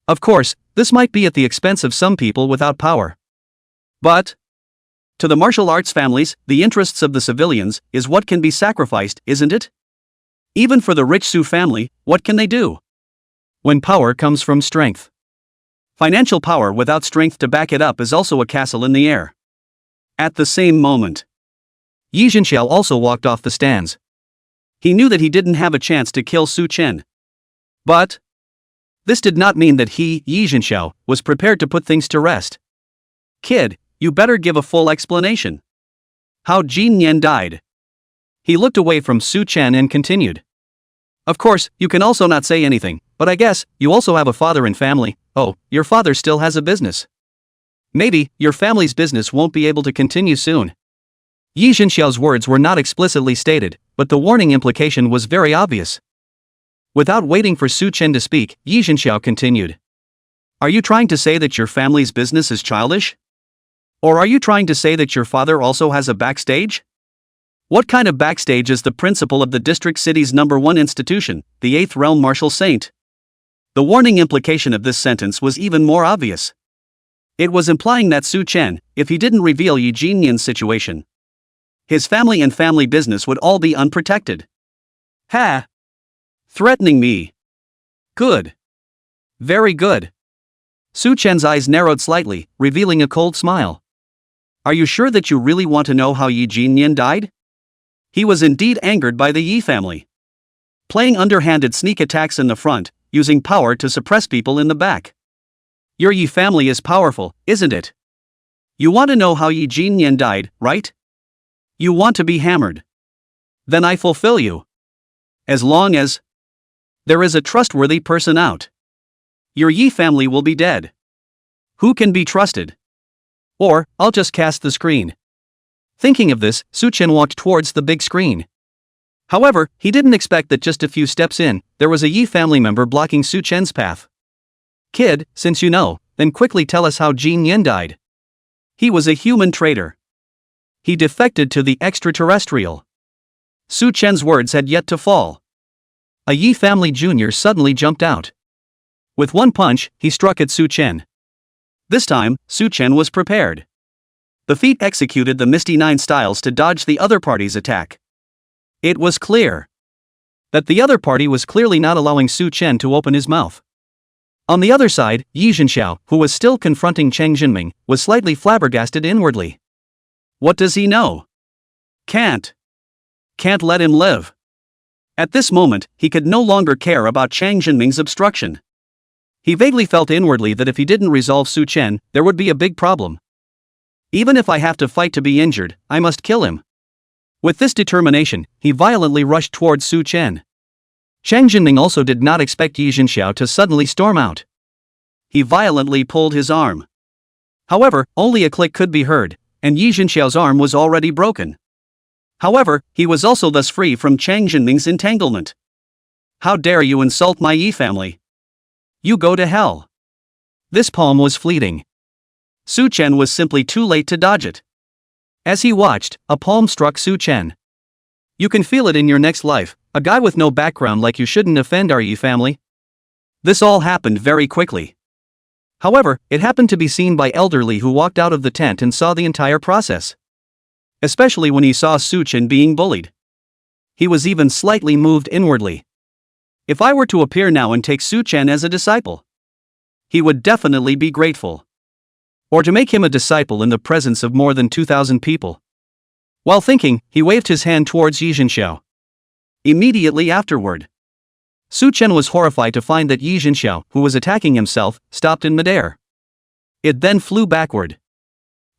Of course, this might be at the expense of some people without power. But to the martial arts families, the interests of the civilians is what can be sacrificed, isn't it? Even for the rich Su family, what can they do? When power comes from strength. Financial power without strength to back it up is also a castle in the air. At the same moment, Xiao also walked off the stands. He knew that he didn't have a chance to kill Su Chen. But this did not mean that he, Xiao, was prepared to put things to rest. Kid, you better give a full explanation. How Jin Yan died. He looked away from Su Chen and continued. Of course, you can also not say anything, but I guess you also have a father and family. Oh, your father still has a business. Maybe your family's business won't be able to continue soon. Xiao's words were not explicitly stated, but the warning implication was very obvious. Without waiting for Su Chen to speak, Xiao continued. Are you trying to say that your family's business is childish? Or are you trying to say that your father also has a backstage? What kind of backstage is the principal of the district city's #1 institution, the 8th realm martial saint? The warning implication of this sentence was even more obvious. It was implying that Su Chen, if he didn't reveal Yi Jinyan's situation, his family and family business would all be unprotected. Ha! Threatening me. Good. Very good. Su Chen's eyes narrowed slightly, revealing a cold smile. Are you sure that you really want to know how Yi Jinyan died? He was indeed angered by the Yi family, playing underhanded sneak attacks in the front, using power to suppress people in the back. Your Yi family is powerful, isn't it? You want to know how Yi Jinyan died, right? You want to be hammered. Then I fulfill you. As long as there is a trustworthy person out, your Yi family will be dead. Who can be trusted? Or, I'll just cast the screen. Thinking of this, Su Chen walked towards the big screen. However, he didn't expect that just a few steps in, there was a Yi family member blocking Su Chen's path. Kid, since you know, then quickly tell us how Jin Yan died. He was a human traitor. He defected to the extraterrestrial. Su Chen's words had yet to fall. A Yi family junior suddenly jumped out. With one punch, he struck at Su Chen. This time, Su Chen was prepared. The feat executed the Misty Nine styles to dodge the other party's attack. It was clear that the other party was clearly not allowing Su Chen to open his mouth. On the other side, Xiao, who was still confronting Cheng Jinming, was slightly flabbergasted inwardly. What does he know? Can't let him live. At this moment, he could no longer care about Cheng Jinming's obstruction. He vaguely felt inwardly that if he didn't resolve Su Chen, there would be a big problem. Even if I have to fight to be injured, I must kill him. With this determination, he violently rushed towards Su Chen. Cheng Jinming also did not expect Xiao to suddenly storm out. He violently pulled his arm. However, only a click could be heard, and Xiao's arm was already broken. However, he was also thus free from Cheng Jinming's entanglement. How dare you insult my Yi family? You go to hell. This palm was fleeting. Su Chen was simply too late to dodge it. As he watched, a palm struck Su Chen. You can feel it in your next life, a guy with no background like you shouldn't offend our Yi family. This all happened very quickly. However, it happened to be seen by elderly who walked out of the tent and saw the entire process. Especially when he saw Su Chen being bullied. He was even slightly moved inwardly. If I were to appear now and take Su Chen as a disciple, he would definitely be grateful. Or to make him a disciple in the presence of more than 2,000 people. While thinking, he waved his hand towards Xiao. Immediately afterward, Su Chen was horrified to find that Xiao, who was attacking himself, stopped in midair. It then flew backward.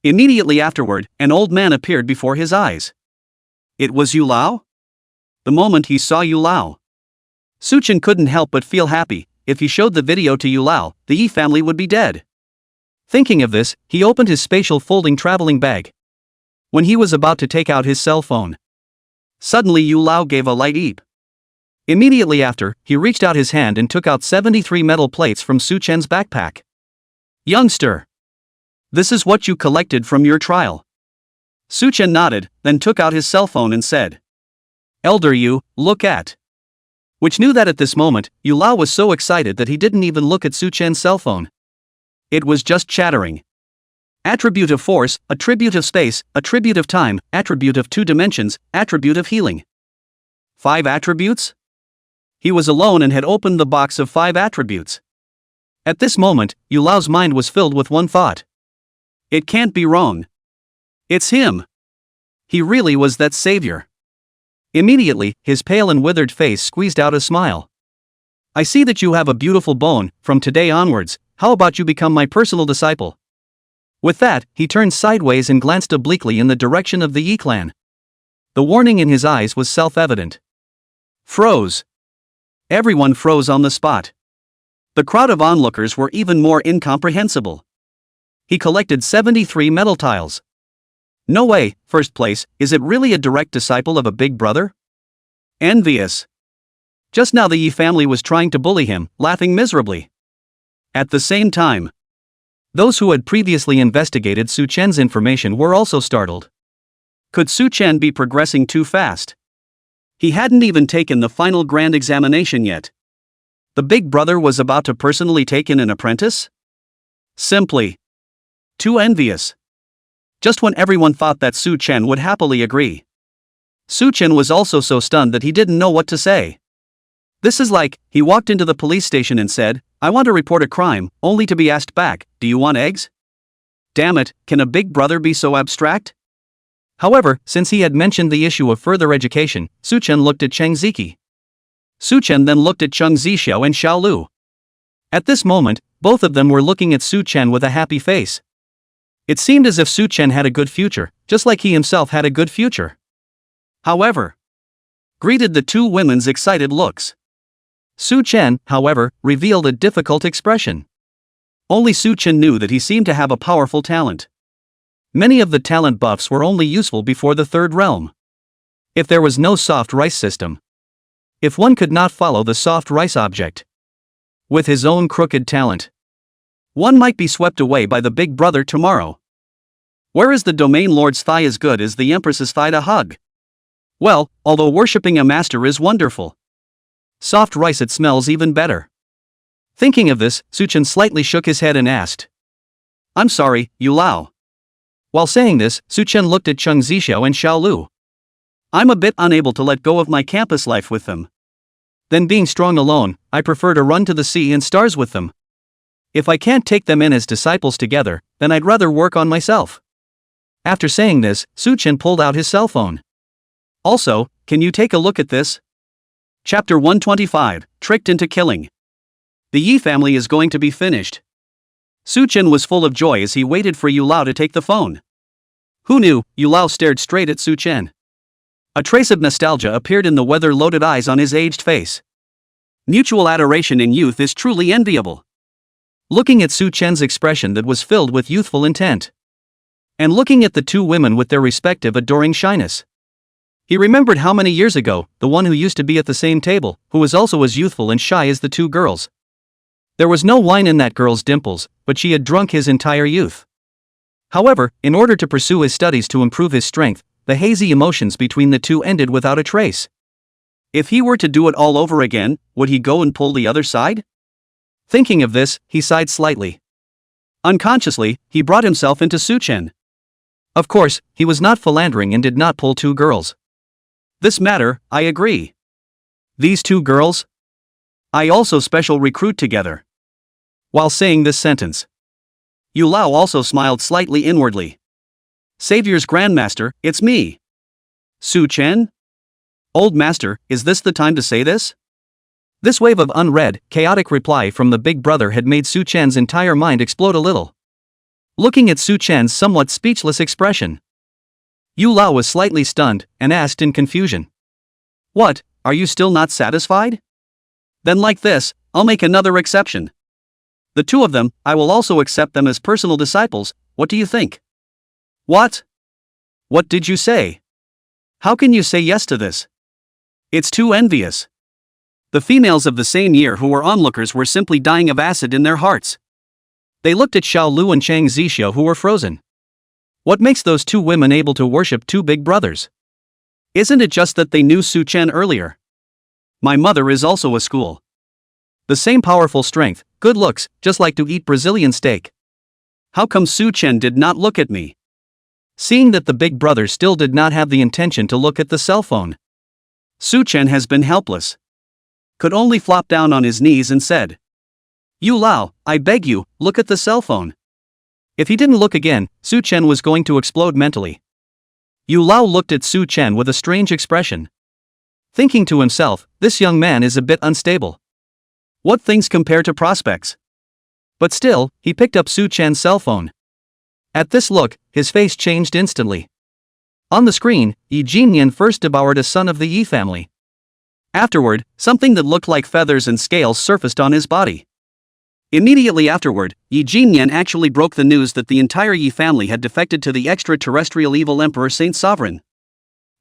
Immediately afterward, an old man appeared before his eyes. It was Yu Lao? The moment he saw Yu Lao, Su Chen couldn't help but feel happy. If he showed the video to Yu Lao, the Yi family would be dead. Thinking of this, he opened his spatial folding traveling bag. When he was about to take out his cell phone, suddenly Yu Lao gave a light eep. Immediately after, he reached out his hand and took out 73 metal plates from Su Chen's backpack. Youngster, this is what you collected from your trial. Su Chen nodded, then took out his cell phone and said, Elder Yu, look at. Which knew that at this moment, Yu Lao was so excited that he didn't even look at Su Chen's cell phone. It was just chattering. Attribute of force, attribute of space, attribute of time, attribute of 2 dimensions, attribute of healing. 5 attributes? He was alone and had opened the box of 5 attributes. At this moment, Yu Lao's mind was filled with one thought. It can't be wrong. It's him. He really was that savior. Immediately, his pale and withered face squeezed out a smile. I see that you have a beautiful bone. From today onwards, how about you become my personal disciple? With that, he turned sideways and glanced obliquely in the direction of the Yi clan. The warning in his eyes was self-evident. Froze. Everyone froze on the spot. The crowd of onlookers were even more incomprehensible. He collected 73 metal tiles. No way, first place, is it really a direct disciple of a big brother? Envious. Just now the Yi family was trying to bully him, laughing miserably. At the same time, those who had previously investigated Su Chen's information were also startled. Could Su Chen be progressing too fast? He hadn't even taken the final grand examination yet. The big brother was about to personally take in an apprentice? Simply too envious. Just when everyone thought that Su Chen would happily agree, Su Chen was also so stunned that he didn't know what to say. This is like, he walked into the police station and said, I want to report a crime, only to be asked back, do you want eggs? Damn it, can a big brother be so abstract? However, since he had mentioned the issue of further education, Su Chen looked at Cheng Ziki. Su Chen then looked at Cheng Zixiao and Xiao Lu. At this moment, both of them were looking at Su Chen with a happy face. It seemed as if Su Chen had a good future, just like he himself had a good future. However, greeted the two women's excited looks. Su Chen, however, revealed a difficult expression. Only Su Chen knew that he seemed to have a powerful talent. Many of the talent buffs were only useful before the third realm. If there was no soft rice system. If one could not follow the soft rice object. With his own crooked talent, one might be swept away by the big brother tomorrow. Where is the domain lord's thigh as good as the empress's thigh to hug? Well, although worshipping a master is wonderful, soft rice it smells even better. Thinking of this, Su Chen slightly shook his head and asked, I'm sorry, Yu Lao. While saying this, Su Chen looked at Cheng Zixiao and Xiao Lu. I'm a bit unable to let go of my campus life with them. Then being strong alone, I prefer to run to the sea and stars with them. If I can't take them in as disciples together, then I'd rather work on myself. After saying this, Su Chen pulled out his cell phone. Also, can you take a look at this? Chapter 125, Tricked into Killing. The Yi family is going to be finished. Su Chen was full of joy as he waited for Yu Lao to take the phone. Who knew? Yu Lao stared straight at Su Chen. A trace of nostalgia appeared in the weather-loaded eyes on his aged face. Mutual adoration in youth is truly enviable. Looking at Su Chen's expression that was filled with youthful intent. And looking at the two women with their respective adoring shyness. He remembered how many years ago, the one who used to be at the same table, who was also as youthful and shy as the two girls. There was no wine in that girl's dimples, but she had drunk his entire youth. However, in order to pursue his studies to improve his strength, the hazy emotions between the two ended without a trace. If he were to do it all over again, would he go and pull the other side? Thinking of this, he sighed slightly. Unconsciously, he brought himself into Su Chen. Of course, he was not philandering and did not pull two girls. This matter, I agree. These two girls? I also special recruit together. While saying this sentence, Yu Lao also smiled slightly inwardly. Savior's Grandmaster, it's me. Su Chen? Old Master, is this the time to say this? This wave of unread, chaotic reply from the big brother had made Su Chen's entire mind explode a little. Looking at Su Chen's somewhat speechless expression, Yu Lao was slightly stunned and asked in confusion. What, are you still not satisfied? Then like this, I'll make another exception. The two of them, I will also accept them as personal disciples, what do you think? What? What did you say? How can you say yes to this? It's too envious. The females of the same year who were onlookers were simply dying of acid in their hearts. They looked at Xiao Lu and Cheng Zixiao who were frozen. What makes those two women able to worship two big brothers? Isn't it just that they knew Su Chen earlier? My mother is also a school. The same powerful strength, good looks, just like to eat Brazilian steak. How come Su Chen did not look at me? Seeing that the big brother still did not have the intention to look at the cell phone, Su Chen has been helpless. could only flop down on his knees and said, "Yu Lao, I beg you, look at the cell phone." If he didn't look again, Su Chen was going to explode mentally. Yu Lao looked at Su Chen with a strange expression. Thinking to himself, this young man is a bit unstable. What things compare to prospects? But still, he picked up Su Chen's cell phone. At this look, his face changed instantly. On the screen, Yi Jinyan first devoured a son of the Yi family. Afterward, something that looked like feathers and scales surfaced on his body. Immediately afterward, Yi Jinyan actually broke the news that the entire Yi family had defected to the extraterrestrial evil Emperor Saint Sovereign.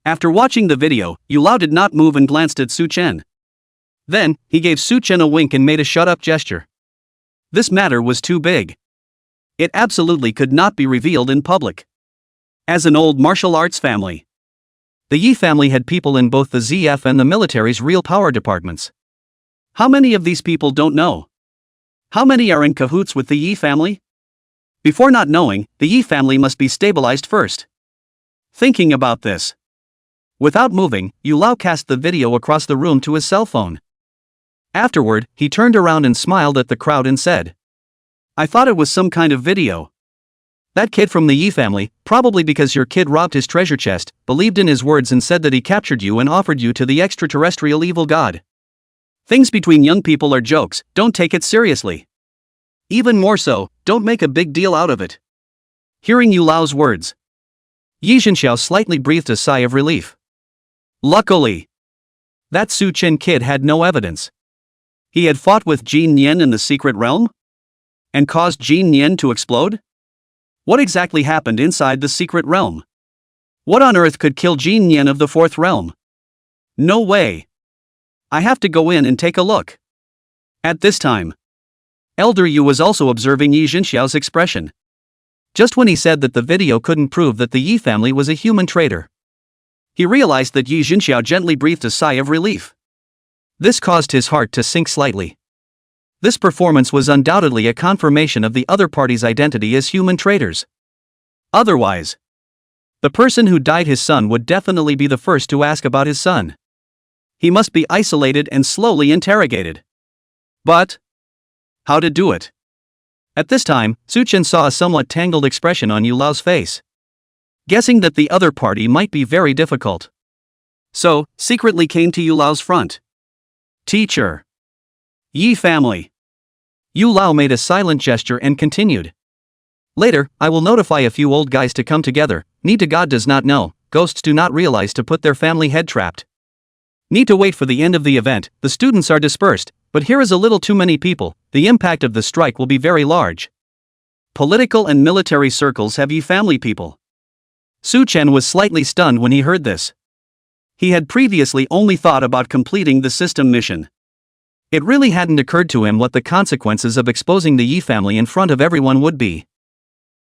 After watching the video, Yu Lao did not move and glanced at Su Chen. Then, he gave Su Chen a wink and made a shut-up gesture. This matter was too big. It absolutely could not be revealed in public. As an old martial arts family, the Yi family had people in both the ZF and the military's real power departments. How many of these people don't know? How many are in cahoots with the Yi family? Before not knowing, the Yi family must be stabilized first. Thinking about this, without moving, Yu Lao cast the video across the room to his cell phone. Afterward, he turned around and smiled at the crowd and said, "I thought it was some kind of video. That kid from the Yi family, probably because your kid robbed his treasure chest, believed in his words and said that he captured you and offered you to the extraterrestrial evil god. Things between young people are jokes, don't take it seriously. Even more so, don't make a big deal out of it." Hearing Yu Lao's words, Yi Jinxiao slightly breathed a sigh of relief. Luckily, that Su Chen kid had no evidence. He had fought with Jin Nian in the secret realm? And caused Jin Nian to explode? What exactly happened inside the secret realm? What on earth could kill Jin Nian of the fourth realm? No way. I have to go in and take a look. At this time, Elder Yu was also observing Yi Jinxiao's expression. Just when he said that the video couldn't prove that the Yi family was a human traitor, he realized that Yi Jinxiao gently breathed a sigh of relief. This caused his heart to sink slightly. This performance was undoubtedly a confirmation of the other party's identity as human traitors. Otherwise, the person who died his son would definitely be the first to ask about his son. He must be isolated and slowly interrogated. But how to do it? At this time, Su Chen saw a somewhat tangled expression on Yu Lao's face. Guessing that the other party might be very difficult, so secretly came to Yu Lao's front. "Teacher. Yi family." Yu Lao made a silent gesture and continued. "Later, I will notify a few old guys to come together. Need to God does not know, ghosts do not realize to put their family head trapped. Need to wait for the end of the event, the students are dispersed, but here is a little too many people, the impact of the strike will be very large. Political and military circles have Yi family people." Su Chen was slightly stunned when he heard this. He had previously only thought about completing the system mission. It really hadn't occurred to him what the consequences of exposing the Yi family in front of everyone would be.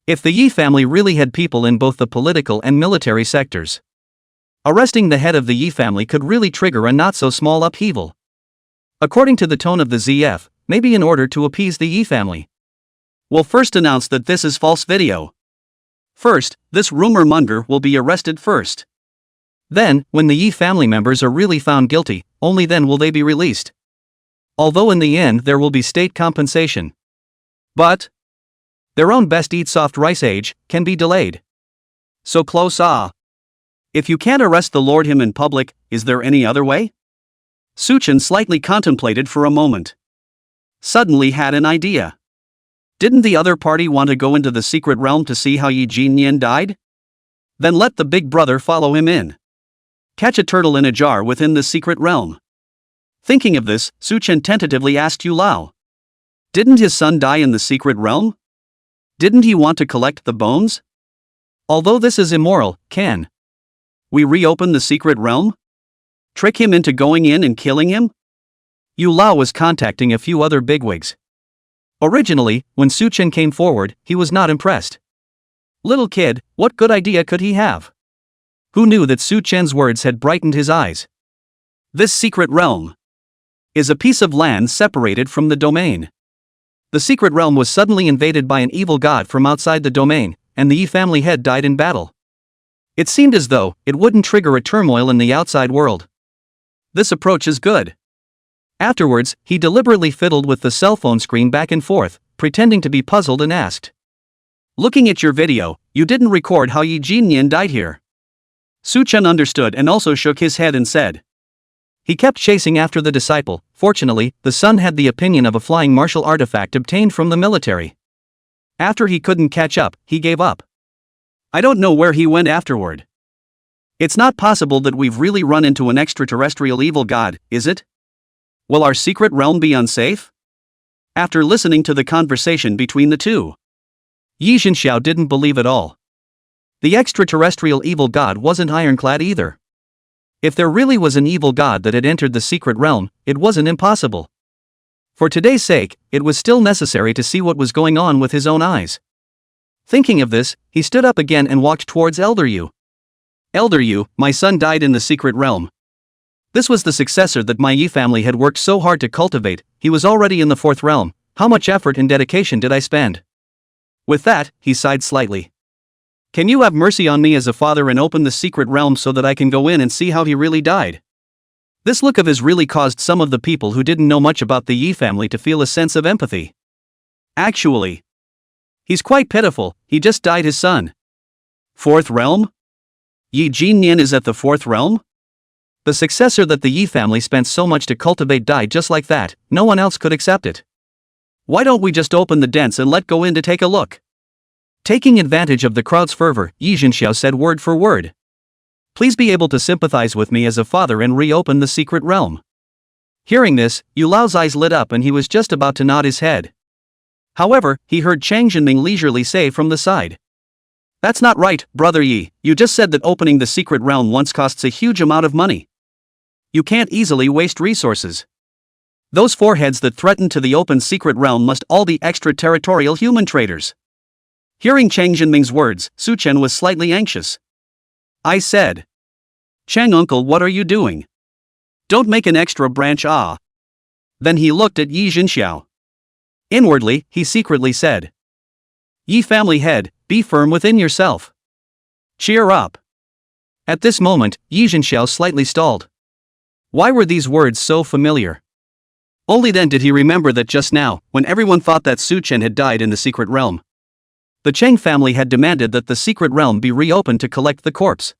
If the Yi family really had people in both the political and military sectors, arresting the head of the Yi family could really trigger a not-so-small upheaval. According to the tone of the ZF, maybe in order to appease the Yi family. We'll first announce that this is false video. First, this rumor monger will be arrested first. Then, when the Yi family members are really found guilty, only then will they be released. Although in the end there will be state compensation. But their own best eat soft rice age can be delayed. So close If you can't arrest the Lord him in public, is there any other way? Su Chen slightly contemplated for a moment. Suddenly had an idea. Didn't the other party want to go into the secret realm to see how Yi Jinyan died? Then let the big brother follow him in. Catch a turtle in a jar within the secret realm. Thinking of this, Su Chen tentatively asked Yu Lao. Didn't his son die in the secret realm? Didn't he want to collect the bones? Although this is immoral, can we reopen the secret realm? Trick him into going in and killing him? Yu Lao was contacting a few other bigwigs. Originally, when Su Chen came forward, he was not impressed. Little kid, what good idea could he have? Who knew that Su Chen's words had brightened his eyes? This secret realm is a piece of land separated from the domain. The secret realm was suddenly invaded by an evil god from outside the domain, and the Yi family head died in battle. It seemed as though it wouldn't trigger a turmoil in the outside world. This approach is good. Afterwards, he deliberately fiddled with the cell phone screen back and forth, pretending to be puzzled and asked, "Looking at your video, you didn't record how Yi Jinyan died here." Su Chen understood and also shook his head and said. He kept chasing after the disciple. Fortunately, the son had the opinion of a flying martial artifact obtained from the military. After he couldn't catch up, he gave up. I don't know where he went afterward. It's not possible that we've really run into an extraterrestrial evil god, is it? Will our secret realm be unsafe? After listening to the conversation between the two, Yi Jinxiao didn't believe at all. The extraterrestrial evil god wasn't ironclad either. If there really was an evil god that had entered the secret realm, it wasn't impossible. For today's sake, it was still necessary to see what was going on with his own eyes. Thinking of this, he stood up again and walked towards Elder Yu. Elder Yu, my son died in the secret realm. This was the successor that my Yi family had worked so hard to cultivate. He was already in the fourth realm. How much effort and dedication did I spend? With that, he sighed slightly. Can you have mercy on me as a father and open the secret realm so that I can go in and see how he really died? This look of his really caused some of the people who didn't know much about the Yi family to feel a sense of empathy. Actually, he's quite pitiful, he just died his son. Fourth realm? Yi Jinyan is at the fourth realm? The successor that the Yi family spent so much to cultivate died just like that. No one else could accept it. Why don't we just open the dents and let go in to take a look? Taking advantage of the crowd's fervor, Yi Jinxiao said word for word. Please be able to sympathize with me as a father and reopen the secret realm. Hearing this, Yu Lao's eyes lit up and he was just about to nod his head. However, he heard Chang Jinming leisurely say from the side. That's not right, Brother Yi, you just said that opening the secret realm once costs a huge amount of money. You can't easily waste resources. Those foreheads that threaten to the open secret realm must all be extraterritorial human traders. Hearing Chang Jinming's words, Su Chen was slightly anxious. I said. Chang uncle, what are you doing? Don't make an extra branch ah. Then he looked at Yi Jinxiao. Inwardly, he secretly said. Yi family head, be firm within yourself. Cheer up. At this moment, Yi Jinxiao slightly stalled. Why were these words so familiar? Only then did he remember that just now, when everyone thought that Su Chen had died in the secret realm, the Cheng family had demanded that the secret realm be reopened to collect the corpse.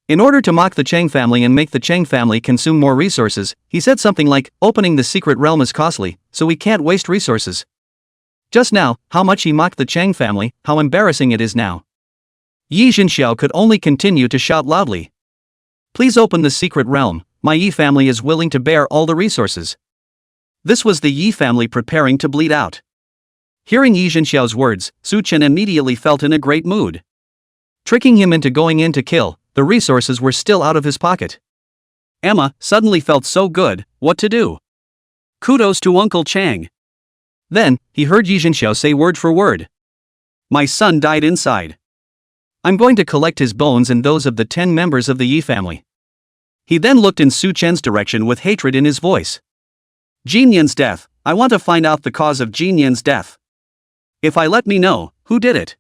In order to mock the Cheng family and make the Cheng family consume more resources, he said something like, opening the secret realm is costly, so we can't waste resources. Just now, how much he mocked the Cheng family, how embarrassing it is now. Yi Jinxiao could only continue to shout loudly. Please open the secret realm, my Yi family is willing to bear all the resources. This was the Yi family preparing to bleed out. Hearing Yi Jinxiao's words, Su Chen immediately felt in a great mood. Tricking him into going in to kill, the resources were still out of his pocket. Emma suddenly felt so good, what to do? Kudos to Uncle Chang. Then, he heard Yi Jinxiao say word for word. My son died inside. I'm going to collect his bones and those of the 10 members of the Yi family. He then looked in Su Chen's direction with hatred in his voice. Jinyan's death, I want to find out the cause of Jinyan's death. If I let me know, who did it?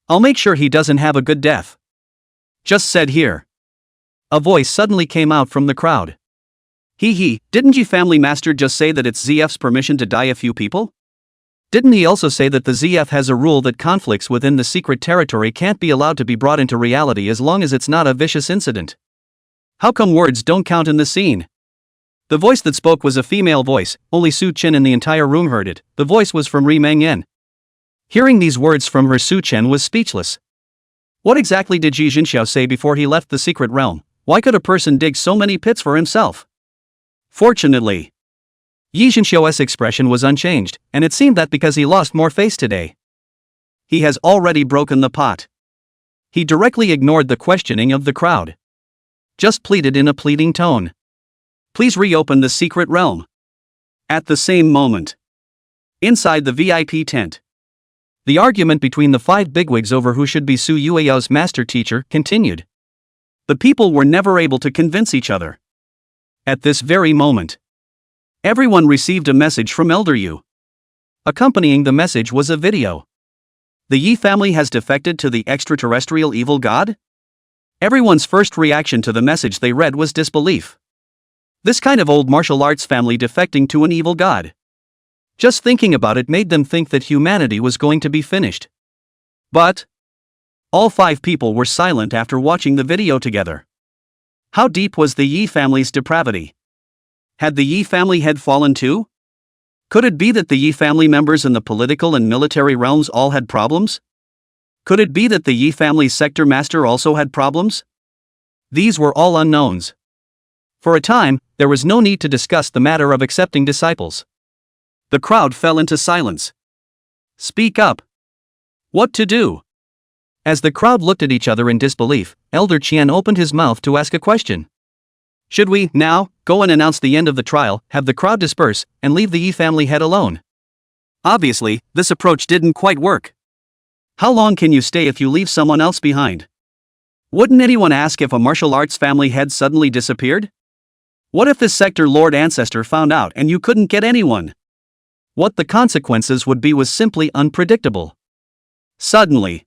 I'll make sure he doesn't have a good death. Just said here. A voice suddenly came out from the crowd. Didn't Yi family master just say that it's ZF's permission to die a few people? Didn't he also say that the ZF has a rule that conflicts within the secret territory can't be allowed to be brought into reality as long as it's not a vicious incident? How come words don't count in the scene? The voice that spoke was a female voice, only Su Chen in the entire room heard it. The voice was from Ri Mengyan. Hearing these words from her, Su Chen was speechless. What exactly did Yi Jinxiao say before he left the secret realm? Why could a person dig so many pits for himself? Fortunately, Yi Jinxiao's expression was unchanged, and it seemed that because he lost more face today, he has already broken the pot. He directly ignored the questioning of the crowd. Just pleaded in a pleading tone. Please reopen the secret realm. At the same moment, inside the VIP tent, the argument between the 5 bigwigs over who should be Su Yueyao's master teacher continued. The people were never able to convince each other. At this very moment, everyone received a message from Elder Yu. Accompanying the message was a video. The Yi family has defected to the extraterrestrial evil god? Everyone's first reaction to the message they read was disbelief. This kind of old martial arts family defecting to an evil god. Just thinking about it made them think that humanity was going to be finished. But all 5 people were silent after watching the video together. How deep was the Yi family's depravity? Had the Yi family head fallen too? Could it be that the Yi family members in the political and military realms all had problems? Could it be that the Yi family's sector master also had problems? These were all unknowns. For a time, there was no need to discuss the matter of accepting disciples. The crowd fell into silence. Speak up. What to do? As the crowd looked at each other in disbelief, Elder Qian opened his mouth to ask a question. Should we, now, go and announce the end of the trial, have the crowd disperse, and leave the Yi family head alone? Obviously, this approach didn't quite work. How long can you stay if you leave someone else behind? Wouldn't anyone ask if a martial arts family head suddenly disappeared? What if this sector lord ancestor found out and you couldn't get anyone? What the consequences would be was simply unpredictable. Suddenly,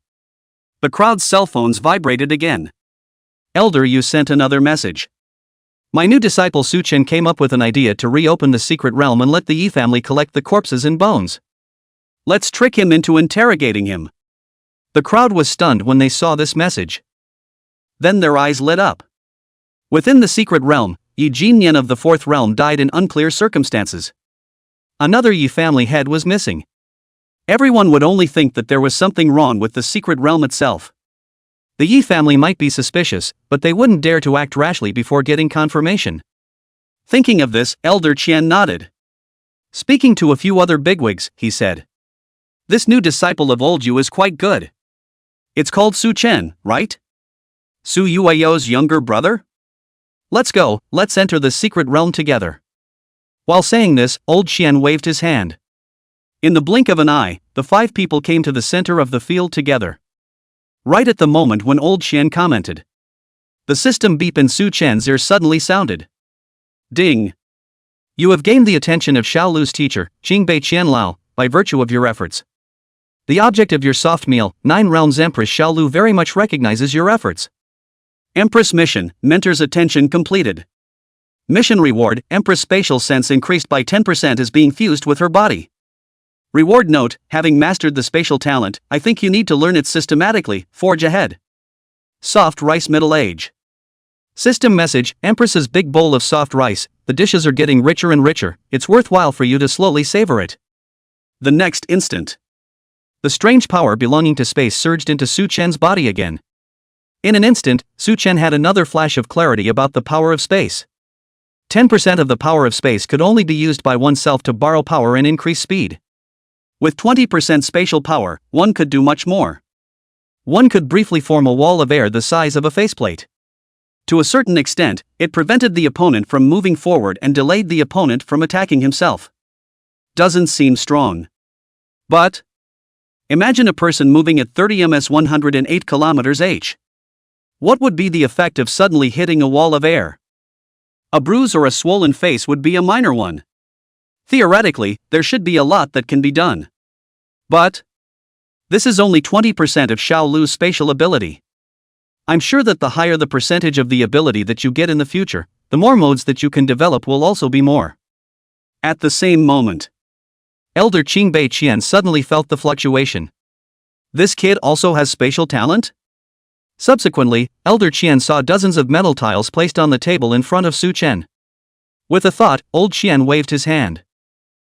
the crowd's cell phones vibrated again. Elder Yu sent another message. My new disciple Su Chen came up with an idea to reopen the secret realm and let the Yi family collect the corpses and bones. Let's trick him into interrogating him. The crowd was stunned when they saw this message. Then their eyes lit up. Within the secret realm, Yi Jinyan of the 4th realm died in unclear circumstances. Another Yi family head was missing. Everyone would only think that there was something wrong with the secret realm itself. The Yi family might be suspicious, but they wouldn't dare to act rashly before getting confirmation. Thinking of this, Elder Qian nodded. Speaking to a few other bigwigs, he said. This new disciple of old Yu is quite good. It's called Su Chen, right? Su Yueyao's younger brother? Let's go, let's enter the secret realm together. While saying this, old Qian waved his hand. In the blink of an eye, the 5 people came to the center of the field together. Right at the moment when old Qian commented. The system beep in Su Chen's ear suddenly sounded. Ding! You have gained the attention of Xiao Lu's teacher, Qingbei Qianlao, by virtue of your efforts. The object of your soft meal, 9 realms Empress Xiao Lu very much recognizes your efforts. Empress mission, mentor's attention completed. Mission reward, Empress spatial sense increased by 10% is being fused with her body. Reward note, having mastered the spatial talent, I think you need to learn it systematically, forge ahead. Soft rice middle age. System message, Empress's big bowl of soft rice, the dishes are getting richer and richer, it's worthwhile for you to slowly savor it. The next instant. The strange power belonging to space surged into Su Chen's body again. In an instant, Su Chen had another flash of clarity about the power of space. 10% of the power of space could only be used by oneself to borrow power and increase speed. With 20% spatial power, one could do much more. One could briefly form a wall of air the size of a faceplate. To a certain extent, it prevented the opponent from moving forward and delayed the opponent from attacking himself. Doesn't seem strong. But imagine a person moving at 30 ms 108 km/h. What would be the effect of suddenly hitting a wall of air? A bruise or a swollen face would be a minor one. Theoretically, there should be a lot that can be done. But this is only 20% of Xiao Lu's spatial ability. I'm sure that the higher the percentage of the ability that you get in the future, the more modes that you can develop will also be more. At the same moment, Elder Qingbei Qian suddenly felt the fluctuation. This kid also has spatial talent? Subsequently, Elder Qian saw dozens of metal tiles placed on the table in front of Su Chen. With a thought, old Qian waved his hand.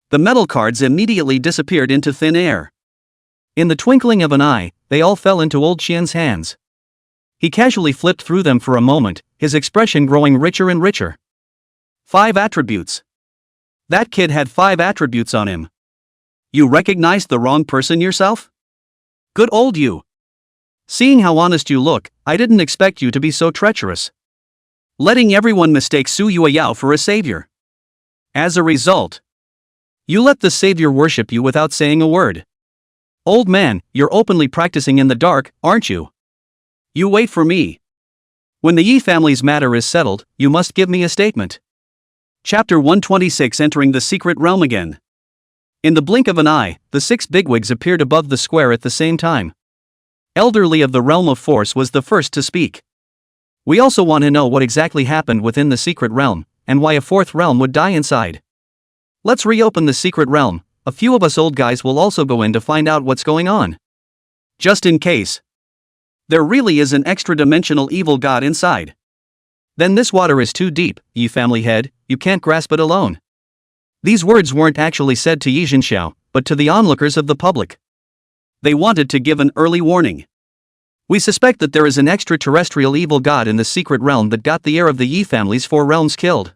The metal cards immediately disappeared into thin air. In the twinkling of an eye, they all fell into old Qian's hands. He casually flipped through them for a moment, his expression growing richer and richer. 5 attributes. That kid had 5 attributes on him. You recognized the wrong person yourself? Good old you. Seeing how honest you look, I didn't expect you to be so treacherous. Letting everyone mistake Su Yueyao for a savior. As a result, you let the savior worship you without saying a word. Old man, you're openly practicing in the dark, aren't you? You wait for me. When the Yi family's matter is settled, you must give me a statement. Chapter 126 Entering the Secret Realm Again. In the blink of an eye, the 6 bigwigs appeared above the square at the same time. Elderly of the Realm of Force was the first to speak. We also want to know what exactly happened within the secret realm, and why a fourth realm would die inside. Let's reopen the secret realm. A few of us old guys will also go in to find out what's going on. Just in case. There really is an extra-dimensional evil god inside. Then this water is too deep, ye family head, you can't grasp it alone. These words weren't actually said to Yi Xiao, but to the onlookers of the public. They wanted to give an early warning. We suspect that there is an extraterrestrial evil god in the secret realm that got the heir of the Yi family's 4 realms killed.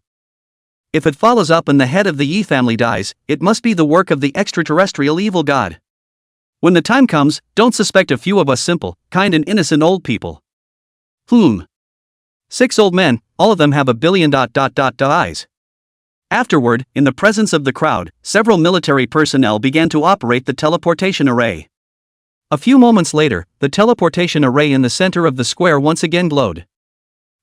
If it follows up and the head of the Yi family dies, it must be the work of the extraterrestrial evil god. When the time comes, don't suspect a few of us simple, kind and innocent old people. 6 old men, all of them have a billion eyes. Afterward, in the presence of the crowd, several military personnel began to operate the teleportation array. A few moments later, the teleportation array in the center of the square once again glowed.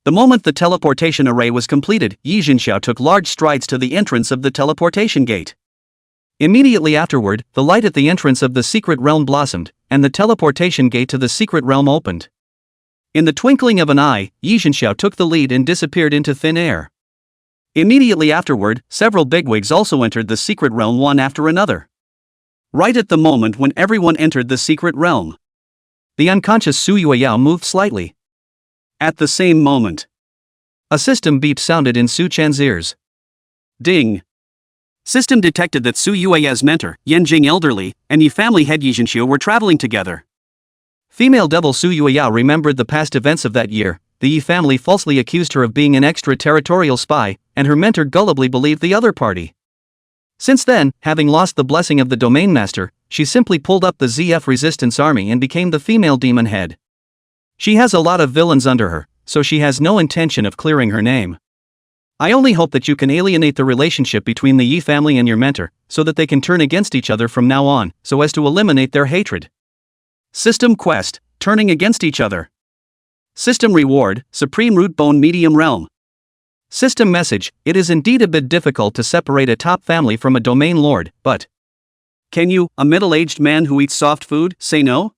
The moment the teleportation array was completed, Yi Xiao took large strides to the entrance of the teleportation gate. Immediately afterward, the light at the entrance of the secret realm blossomed, and the teleportation gate to the secret realm opened. In the twinkling of an eye, Yi Xiao took the lead and disappeared into thin air. Immediately afterward, several bigwigs also entered the secret realm one after another. Right at the moment when everyone entered the secret realm, the unconscious Su Yueyao moved slightly. At the same moment, a system beep sounded in Su Chen's ears. Ding! System detected that Su Yueyao's mentor, Yanjing Elderly, and Yi family head Yi Xiao were traveling together. Female devil Su Yueyao remembered the past events of that year. The Yi family falsely accused her of being an extraterritorial spy, and her mentor gullibly believed the other party. Since then, having lost the blessing of the domain master, she simply pulled up the ZF resistance army and became the female demon head. She has a lot of villains under her, so she has no intention of clearing her name. I only hope that you can alienate the relationship between the Yi family and your mentor, so that they can turn against each other from now on, so as to eliminate their hatred. System quest, turning against each other. System reward, Supreme Root Bone Medium Realm. System message, it is indeed a bit difficult to separate a top family from a domain lord, but can you, a middle-aged man who eats soft food, say no?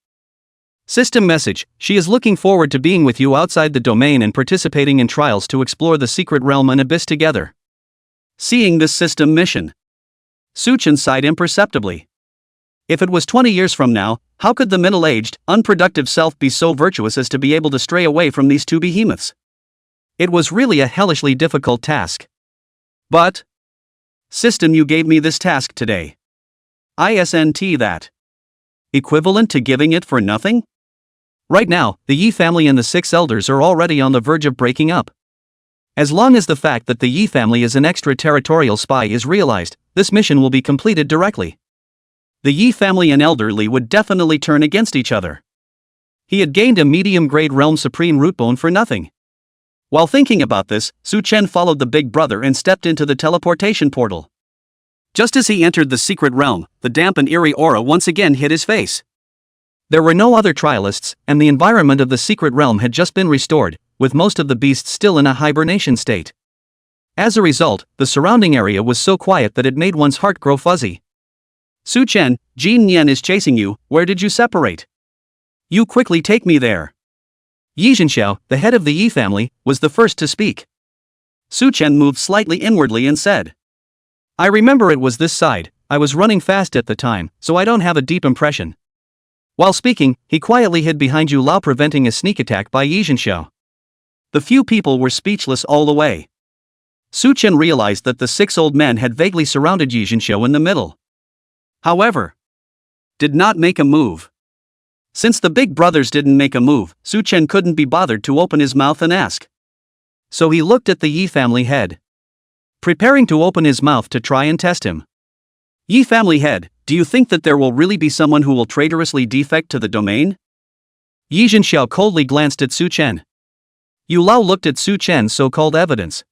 System message, she is looking forward to being with you outside the domain and participating in trials to explore the secret realm and abyss together. Seeing this system mission, Su Chen sighed imperceptibly. If it was 20 years from now, how could the middle-aged, unproductive self be so virtuous as to be able to stray away from these two behemoths? It was really a hellishly difficult task. But system, you gave me this task today. Isn't that equivalent to giving it for nothing? Right now, the Yi family and the 6 elders are already on the verge of breaking up. As long as the fact that the Yi family is an extraterritorial spy is realized, this mission will be completed directly. The Yi family and elderly would definitely turn against each other. He had gained a medium-grade realm supreme root bone for nothing. While thinking about this, Su Chen followed the big brother and stepped into the teleportation portal. Just as he entered the secret realm, the damp and eerie aura once again hit his face. There were no other trialists, and the environment of the secret realm had just been restored, with most of the beasts still in a hibernation state. As a result, the surrounding area was so quiet that it made one's heart grow fuzzy. Su Chen, Jin Nian is chasing you, where did you separate? You quickly take me there. Yi Xiao, the head of the Yi family, was the first to speak. Su Chen moved slightly inwardly and said, I remember it was this side, I was running fast at the time, so I don't have a deep impression. While speaking, he quietly hid behind Yu Lao, preventing a sneak attack by Yi Xiao. The few people were speechless all the way. Su Chen realized that the 6 old men had vaguely surrounded Yi Xiao in the middle. However, did not make a move. Since the big brothers didn't make a move, Su Chen couldn't be bothered to open his mouth and ask. So he looked at the Yi family head, preparing to open his mouth to try and test him. Yi family head, do you think that there will really be someone who will traitorously defect to the domain? Yi Xiao coldly glanced at Su Chen. Yu Lao looked at Su Chen's so-called evidence.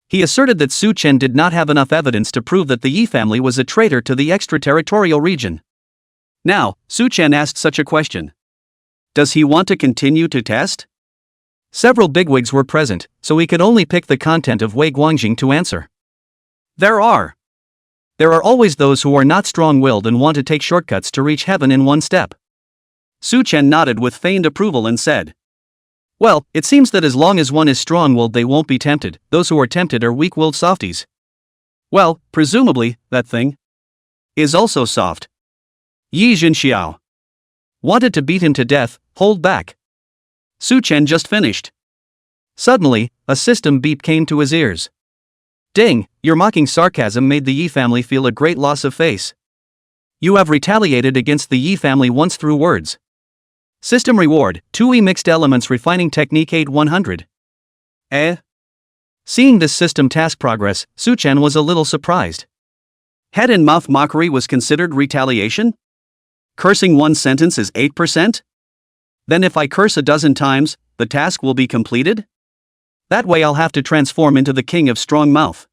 He asserted that Su Chen did not have enough evidence to prove that the Yi family was a traitor to the extraterritorial region. Now, Su Chen asked such a question. Does he want to continue to test? Several bigwigs were present, so he could only pick the content of Wei Guangjing to answer. There are always those who are not strong-willed and want to take shortcuts to reach heaven in one step. Su Chen nodded with feigned approval and said, Well, it seems that as long as one is strong-willed they won't be tempted, those who are tempted are weak-willed softies. Well, presumably, that thing is also soft. Yi Jinxiao wanted to beat him to death, hold back. Su Chen just finished. Suddenly, a system beep came to his ears. Ding, your mocking sarcasm made the Yi family feel a great loss of face. You have retaliated against the Yi family once through words. System reward, 2 Yi mixed elements refining technique 8100. Seeing this system task progress, Su Chen was a little surprised. Head and mouth mockery was considered retaliation? Cursing one sentence is 8%? Then if I curse a dozen times, the task will be completed? That way I'll have to transform into the king of strong mouth.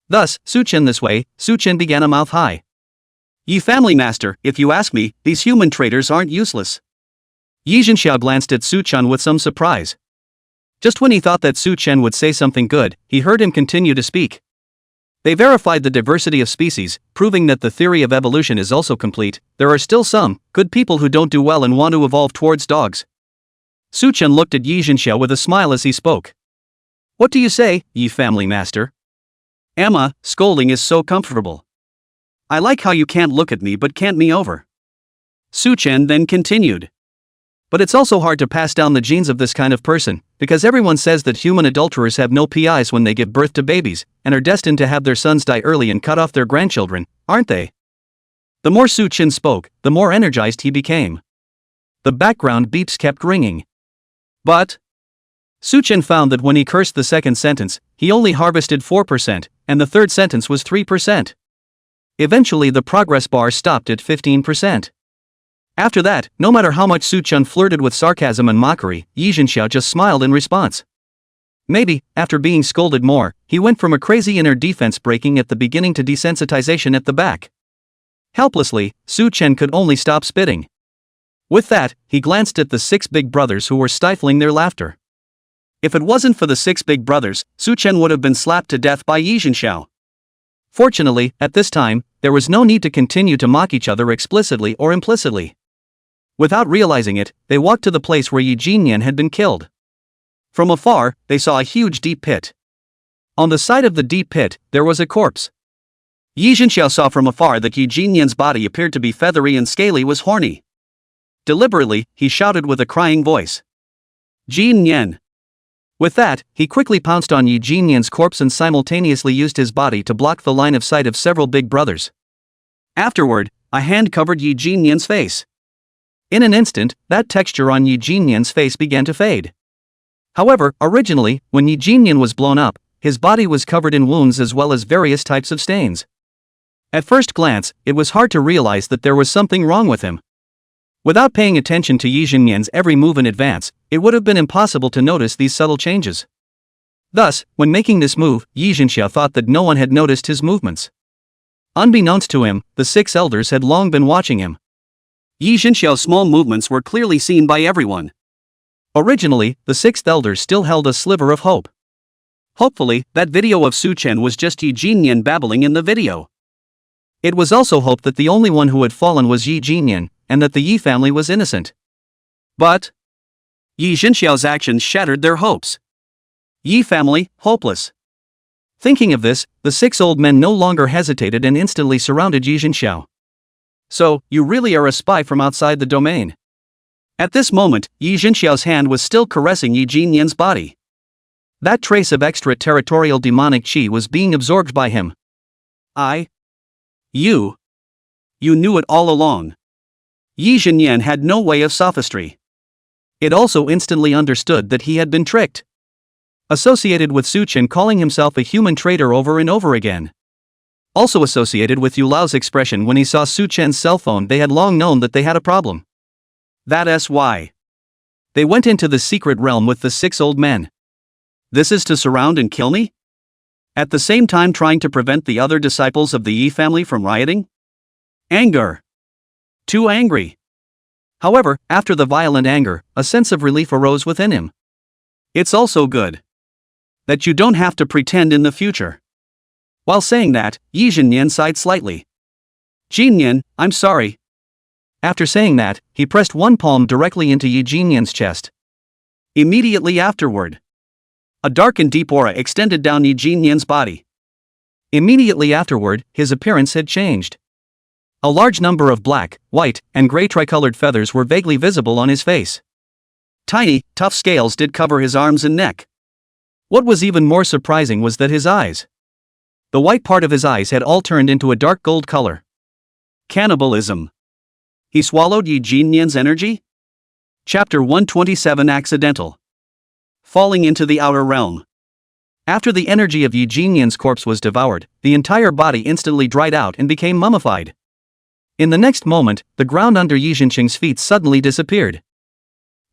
Thus, Su Chen began a mouth high. Yi family master, if you ask me, these human traitors aren't useless. Yi Jinxiao glanced at Su Chen with some surprise. Just when he thought that Su Chen would say something good, he heard him continue to speak. They verified the diversity of species, proving that the theory of evolution is also complete. There are still some good people who don't do well and want to evolve towards dogs. Su Chen looked at Yi Jinxiao with a smile as he spoke. What do you say, Yi family master? Emma, scolding is so comfortable. I like how you can't look at me but can't me over. Su Chen then continued. But it's also hard to pass down the genes of this kind of person, because everyone says that human adulterers have no PIs when they give birth to babies, and are destined to have their sons die early and cut off their grandchildren, aren't they? The more Su Chen spoke, the more energized he became. The background beeps kept ringing. But Su Chen found that when he cursed the second sentence, he only harvested 4%, and the third sentence was 3%. Eventually the progress bar stopped at 15%. After that, no matter how much Su Chen flirted with sarcasm and mockery, Yi Jinxiao just smiled in response. Maybe, after being scolded more, he went from a crazy inner defense breaking at the beginning to desensitization at the back. Helplessly, Su Chen could only stop spitting. With that, he glanced at the 6 big brothers who were stifling their laughter. If it wasn't for the 6 big brothers, Su Chen would have been slapped to death by Yi Jinxiao. Fortunately, at this time, there was no need to continue to mock each other explicitly or implicitly. Without realizing it, they walked to the place where Yi Jinyan had been killed. From afar, they saw a huge deep pit. On the side of the deep pit, there was a corpse. Yi Jinxiao saw from afar that Yi Jinyan's body appeared to be feathery and scaly was horny. Deliberately, he shouted with a crying voice. Jin Yan. With that, he quickly pounced on Yi Jinyan's corpse and simultaneously used his body to block the line of sight of several big brothers. Afterward, a hand covered Yi Jinyan's face. In an instant, that texture on Yi Jinyan's face began to fade. However, originally, when Yi Jinyan was blown up, his body was covered in wounds as well as various types of stains. At first glance, it was hard to realize that there was something wrong with him. Without paying attention to Yi Jinyan's every move in advance, it would have been impossible to notice these subtle changes. Thus, when making this move, Yi Jinxiao thought that no one had noticed his movements. Unbeknownst to him, the 6 elders had long been watching him. Yi Jinxiao's small movements were clearly seen by everyone. Originally, the 6th elder still held a sliver of hope. Hopefully, that video of Su Chen was just Yi Jinyan babbling in the video. It was also hoped that the only one who had fallen was Yi Jinyan, and that the Yi family was innocent. But Yi Jinxiao's actions shattered their hopes. Yi family, hopeless. Thinking of this, the 6 old men no longer hesitated and instantly surrounded Yi Jinxiao. So, you really are a spy from outside the domain. At this moment, Yi Jinxiao's hand was still caressing Yi Jinyan's body. That trace of extraterritorial demonic qi was being absorbed by him. You knew it all along. Yi Jinyan had no way of sophistry. It also instantly understood that he had been tricked. Associated with Su Chen calling himself a human traitor over and over again. Also associated with Yu Lao's expression when he saw Su Chen's cell phone, they had long known that they had a problem. That's why they went into the secret realm with the 6 old men. This is to surround and kill me? At the same time trying to prevent the other disciples of the Yi family from rioting? Anger. Too angry. However, after the violent anger, a sense of relief arose within him. It's also good that you don't have to pretend in the future. While saying that, Yi Jinyan sighed slightly. Jinyan, I'm sorry. After saying that, he pressed one palm directly into Yi Jinyan's chest. Immediately afterward, a dark and deep aura extended down Yi Jinyan's body. Immediately afterward, his appearance had changed. A large number of black, white, and gray tricolored feathers were vaguely visible on his face. Tiny, tough scales did cover his arms and neck. What was even more surprising was that his eyes. The white part of his eyes had all turned into a dark gold color. Cannibalism. He swallowed Yi Jinyan's energy? Chapter 127 Accidental. Falling into the outer realm. After the energy of Yi Jinyan's corpse was devoured, the entire body instantly dried out and became mummified. In the next moment, the ground under Yi Jinqing's feet suddenly disappeared.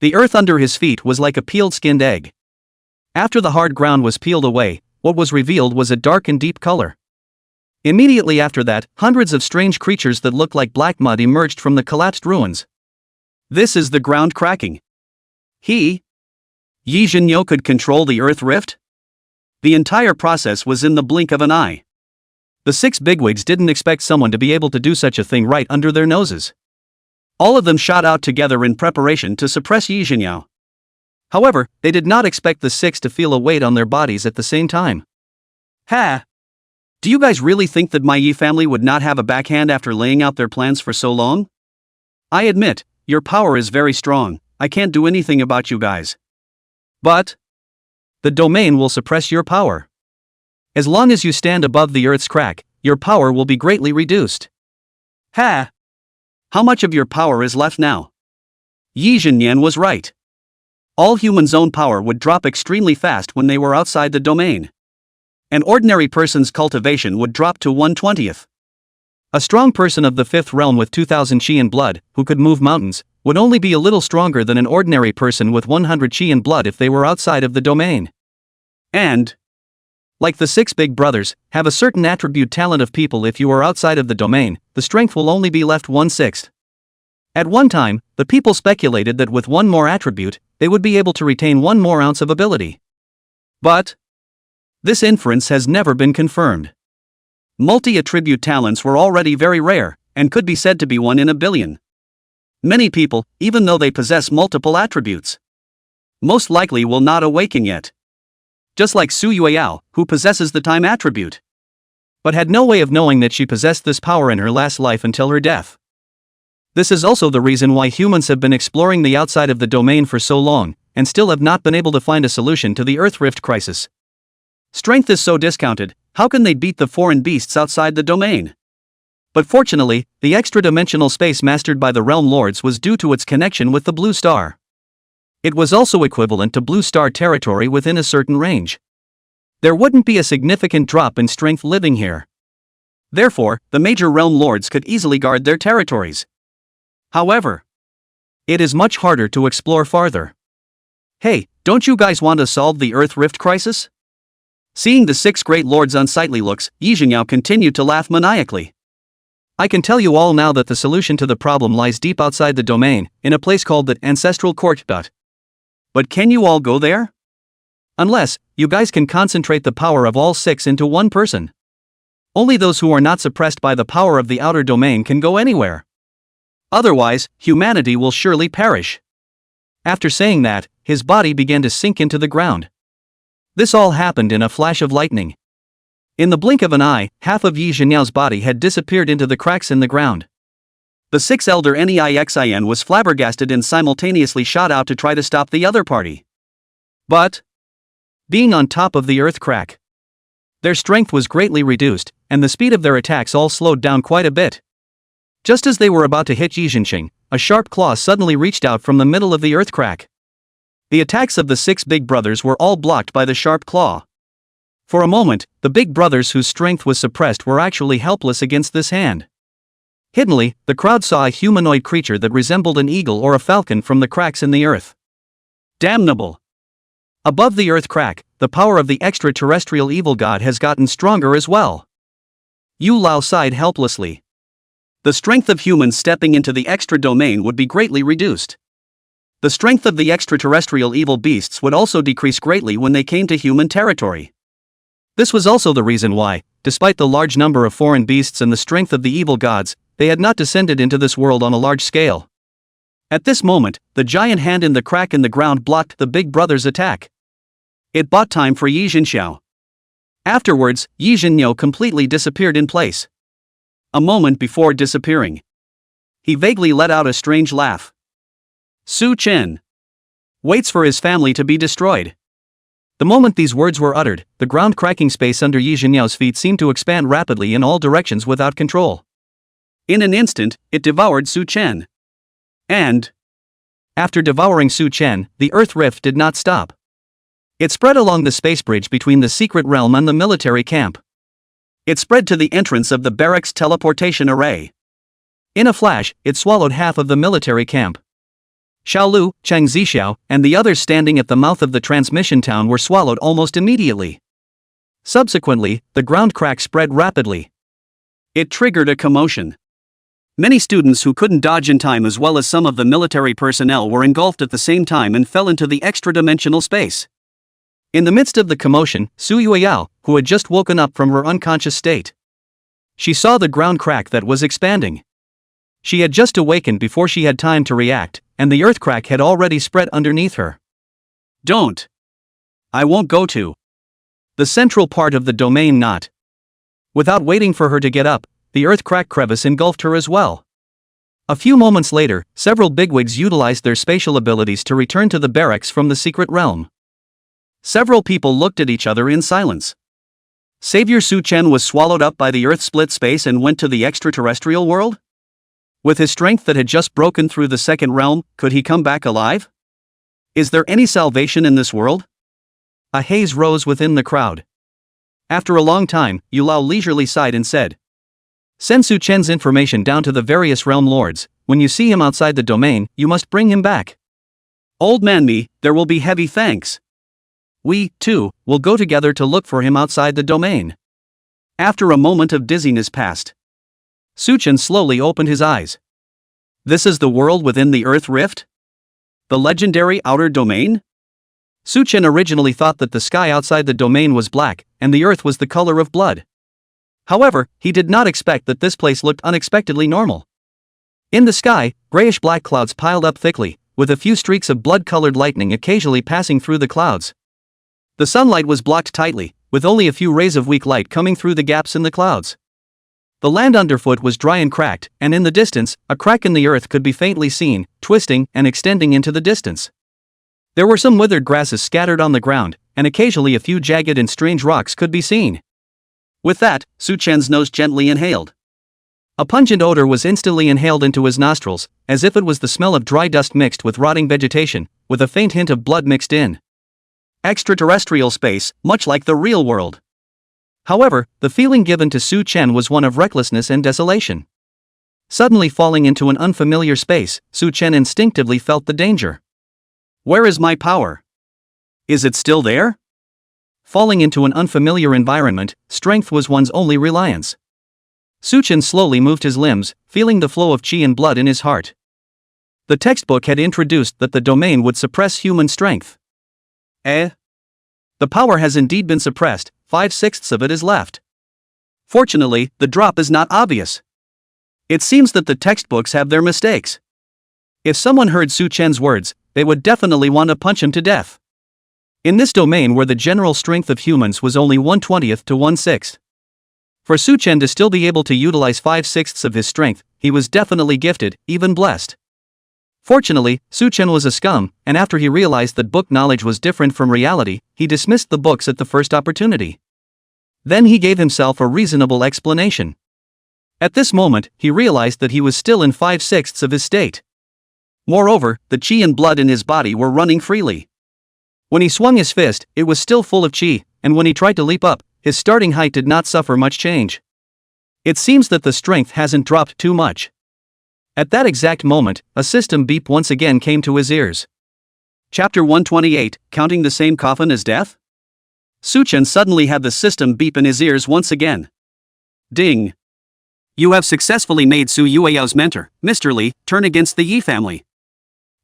The earth under his feet was like a peeled-skinned egg. After the hard ground was peeled away, what was revealed was a dark and deep color. Immediately after that, hundreds of strange creatures that looked like black mud emerged from the collapsed ruins. This is the ground cracking. Yi Jinyo could control the earth rift? The entire process was in the blink of an eye. The 6 bigwigs didn't expect someone to be able to do such a thing right under their noses. All of them shot out together in preparation to suppress Yi Jinyo. However, they did not expect the 6 to feel a weight on their bodies at the same time. Ha! Do you guys really think that my Yi family would not have a backhand after laying out their plans for so long? I admit, your power is very strong, I can't do anything about you guys. But the domain will suppress your power. As long as you stand above the earth's crack, your power will be greatly reduced. Ha! How much of your power is left now? Yi Jinyan was right. All humans' own power would drop extremely fast when they were outside the domain. An ordinary person's cultivation would drop to 1/20th. A strong person of the 5th realm with 2000 chi in blood, who could move mountains, would only be a little stronger than an ordinary person with 100 chi in blood if they were outside of the domain. And, like the 6 big brothers, have a certain attribute talent of people. If you are outside of the domain, the strength will only be left 1/6. At one time, the people speculated that with one more attribute, they would be able to retain 1 more ounce of ability. But this inference has never been confirmed. Multi-attribute talents were already very rare, and could be said to be 1 in a billion. Many people, even though they possess multiple attributes, most likely will not awaken yet. Just like Su Yueyao, who possesses the time attribute, but had no way of knowing that she possessed this power in her last life until her death. This is also the reason why humans have been exploring the outside of the domain for so long, and still have not been able to find a solution to the Earth Rift crisis. Strength is so discounted, how can they beat the foreign beasts outside the domain? But fortunately, the extra-dimensional space mastered by the Realm Lords was due to its connection with the Blue Star. It was also equivalent to Blue Star territory within a certain range. There wouldn't be a significant drop in strength living here. Therefore, the major Realm Lords could easily guard their territories. However, it is much harder to explore farther. Hey, don't you guys want to solve the Earth Rift crisis? Seeing the 6 great lords' unsightly looks, Yi Jinyo continued to laugh maniacally. I can tell you all now that the solution to the problem lies deep outside the domain, in a place called the Ancestral Court. But can you all go there? Unless, you guys can concentrate the power of all 6 into one person. Only those who are not suppressed by the power of the outer domain can go anywhere. Otherwise, humanity will surely perish. After saying that, his body began to sink into the ground. This all happened in a flash of lightning. In the blink of an eye, half of Yi Jinyao's body had disappeared into the cracks in the ground. The 6 elder Neixin was flabbergasted and simultaneously shot out to try to stop the other party. But, being on top of the earth crack, their strength was greatly reduced, and the speed of their attacks all slowed down quite a bit. Just as they were about to hit Yi Jinqing, a sharp claw suddenly reached out from the middle of the earth crack. The attacks of the 6 big brothers were all blocked by the sharp claw. For a moment, the big brothers whose strength was suppressed were actually helpless against this hand. Hiddenly, the crowd saw a humanoid creature that resembled an eagle or a falcon from the cracks in the earth. Damnable! Above the earth crack, the power of the extraterrestrial evil god has gotten stronger as well. Yu Lao sighed helplessly. The strength of humans stepping into the extra domain would be greatly reduced. The strength of the extraterrestrial evil beasts would also decrease greatly when they came to human territory. This was also the reason why, despite the large number of foreign beasts and the strength of the evil gods, they had not descended into this world on a large scale. At this moment, the giant hand in the crack in the ground blocked the big brother's attack. It bought time for Yi Zhenxiao. Afterwards, Yi Zhenxiao completely disappeared in place. A moment before disappearing, he vaguely let out a strange laugh. Su Chen waits for his family to be destroyed. The moment these words were uttered, the ground-cracking space under Yi Zhenxiao's feet seemed to expand rapidly in all directions without control. In an instant, it devoured Su Chen. And after devouring Su Chen, the Earth Rift did not stop. It spread along the space bridge between the secret realm and the military camp. It spread to the entrance of the barracks teleportation array. In a flash, it swallowed half of the military camp. Xiao Lu, Chang Zixiao, and the others standing at the mouth of the transmission town were swallowed almost immediately. Subsequently, the ground crack spread rapidly. It triggered a commotion. Many students who couldn't dodge in time, as well as some of the military personnel, were engulfed at the same time and fell into the extra-dimensional space. In the midst of the commotion, Su Yueyao, who had just woken up from her unconscious state, she saw the ground crack that was expanding. She had just awakened before she had time to react, and the earth crack had already spread underneath her. Don't. I won't go to the central part of the domain, not. Without waiting for her to get up, the earth crack crevice engulfed her as well. A few moments later, several bigwigs utilized their spatial abilities to return to the barracks from the secret realm. Several people looked at each other in silence. Savior Su Chen was swallowed up by the earth split space and went to the extraterrestrial world? With his strength that had just broken through the second realm, could he come back alive? Is there any salvation in this world? A haze rose within the crowd. After a long time, Yulao leisurely sighed and said, "Send Su Chen's information down to the various realm lords. When you see him outside the domain, you must bring him back. Old man me, there will be heavy thanks. We, too, will go together to look for him outside the domain." After a moment of dizziness passed, Su Chen slowly opened his eyes. This is the world within the Earth Rift? The legendary outer domain? Su Chen originally thought that the sky outside the domain was black, and the earth was the color of blood. However, he did not expect that this place looked unexpectedly normal. In the sky, grayish-black clouds piled up thickly, with a few streaks of blood-colored lightning occasionally passing through the clouds. The sunlight was blocked tightly, with only a few rays of weak light coming through the gaps in the clouds. The land underfoot was dry and cracked, and in the distance, a crack in the earth could be faintly seen, twisting and extending into the distance. There were some withered grasses scattered on the ground, and occasionally a few jagged and strange rocks could be seen. With that, Su Chen's nose gently inhaled. A pungent odor was instantly inhaled into his nostrils, as if it was the smell of dry dust mixed with rotting vegetation, with a faint hint of blood mixed in. Extraterrestrial space, much like the real world. However, the feeling given to Su Chen was one of recklessness and desolation. Suddenly falling into an unfamiliar space, Su Chen instinctively felt the danger. Where is my power? Is it still there? Falling into an unfamiliar environment, strength was one's only reliance. Su Chen slowly moved his limbs, feeling the flow of qi and blood in his heart. The textbook had introduced that the domain would suppress human strength. The power has indeed been suppressed, 5/6 of it is left. Fortunately, the drop is not obvious. It seems that the textbooks have their mistakes. If someone heard Su Chen's words, they would definitely want to punch him to death. In this domain where the general strength of humans was only 1/20th to 1/6. For Su Chen to still be able to utilize 5/6 of his strength, he was definitely gifted, even blessed. Fortunately, Su Chen was a scum, and after he realized that book knowledge was different from reality, he dismissed the books at the first opportunity. Then he gave himself a reasonable explanation. At this moment, he realized that he was still in 5/6 of his state. Moreover, the qi and blood in his body were running freely. When he swung his fist, it was still full of qi, and when he tried to leap up, his starting height did not suffer much change. It seems that the strength hasn't dropped too much. At that exact moment, a system beep once again came to his ears. Chapter 128, Counting the Same Coffin as Death? Su Chen suddenly had the system beep in his ears once again. Ding! You have successfully made Su Yueyao's mentor, Mr. Li, turn against the Yi family.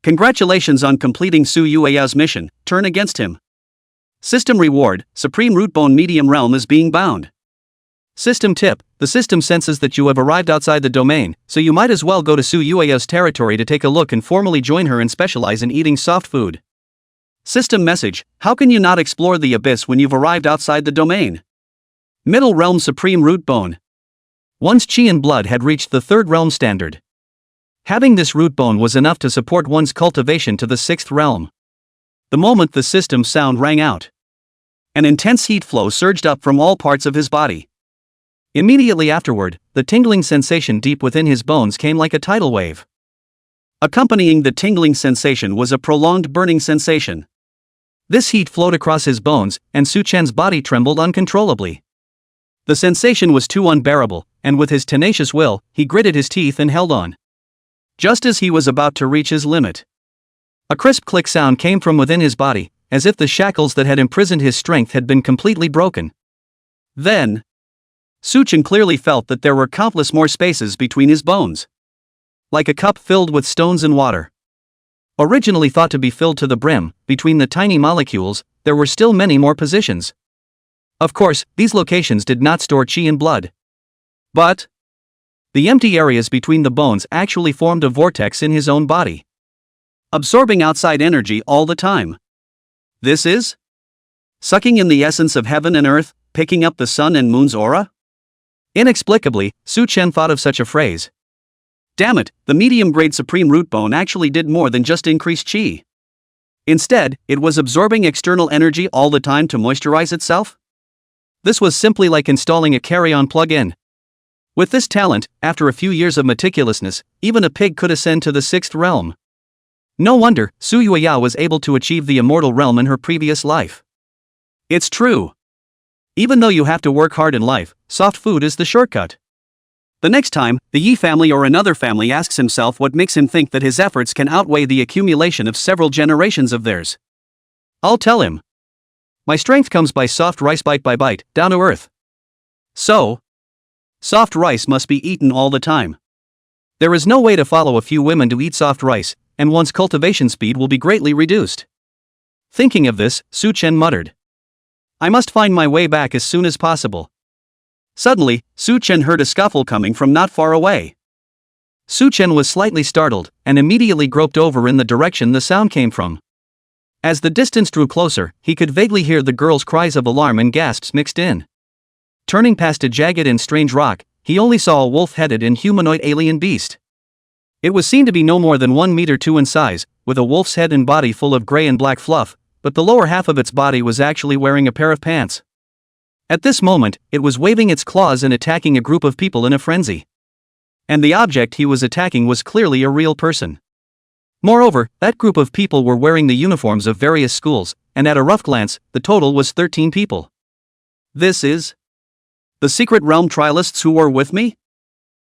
Congratulations on completing Su Yueyao's mission, turn against him. System reward, Supreme Rootbone Medium Realm is being bound. System tip: the system senses that you have arrived outside the domain, so you might as well go to Su Yueyao's territory to take a look and formally join her and specialize in eating soft food. System message: how can you not explore the abyss when you've arrived outside the domain? Middle Realm Supreme Root Bone. One's chi and blood had reached the 3rd realm standard. Having this root bone was enough to support one's cultivation to the 6th realm. The moment the system sound rang out, an intense heat flow surged up from all parts of his body. Immediately afterward, the tingling sensation deep within his bones came like a tidal wave. Accompanying the tingling sensation was a prolonged burning sensation. This heat flowed across his bones, and Su Chen's body trembled uncontrollably. The sensation was too unbearable, and with his tenacious will, he gritted his teeth and held on. Just as he was about to reach his limit, a crisp click sound came from within his body, as if the shackles that had imprisoned his strength had been completely broken. Then, Su Chen clearly felt that there were countless more spaces between his bones. Like a cup filled with stones and water. Originally thought to be filled to the brim, between the tiny molecules, there were still many more positions. Of course, these locations did not store chi and blood. But the empty areas between the bones actually formed a vortex in his own body, absorbing outside energy all the time. This is sucking in the essence of heaven and earth, picking up the sun and moon's aura? Inexplicably, Su Chen thought of such a phrase. Damn it, the medium-grade supreme root bone actually did more than just increase chi. Instead, it was absorbing external energy all the time to moisturize itself? This was simply like installing a carry-on plug-in. With this talent, after a few years of meticulousness, even a pig could ascend to the 6th realm. No wonder Su Yueyao was able to achieve the immortal realm in her previous life. It's true. Even though you have to work hard in life, soft food is the shortcut. The next time, the Yi family or another family asks himself what makes him think that his efforts can outweigh the accumulation of several generations of theirs, I'll tell him. My strength comes by soft rice bite by bite, down to earth. So, soft rice must be eaten all the time. There is no way to follow a few women to eat soft rice, and one's cultivation speed will be greatly reduced. Thinking of this, Su Chen muttered, I must find my way back as soon as possible. Suddenly, Su Chen heard a scuffle coming from not far away. Su Chen was slightly startled, and immediately groped over in the direction the sound came from. As the distance drew closer, he could vaguely hear the girl's cries of alarm and gasps mixed in. Turning past a jagged and strange rock, he only saw a wolf-headed and humanoid alien beast. It was seen to be no more than 1 meter 2 in size, with a wolf's head and body full of gray and black fluff, but the lower half of its body was actually wearing a pair of pants. At this moment, it was waving its claws and attacking a group of people in a frenzy. And the object he was attacking was clearly a real person. Moreover, that group of people were wearing the uniforms of various schools, and at a rough glance, the total was 13 people. This is the secret realm trialists who were with me?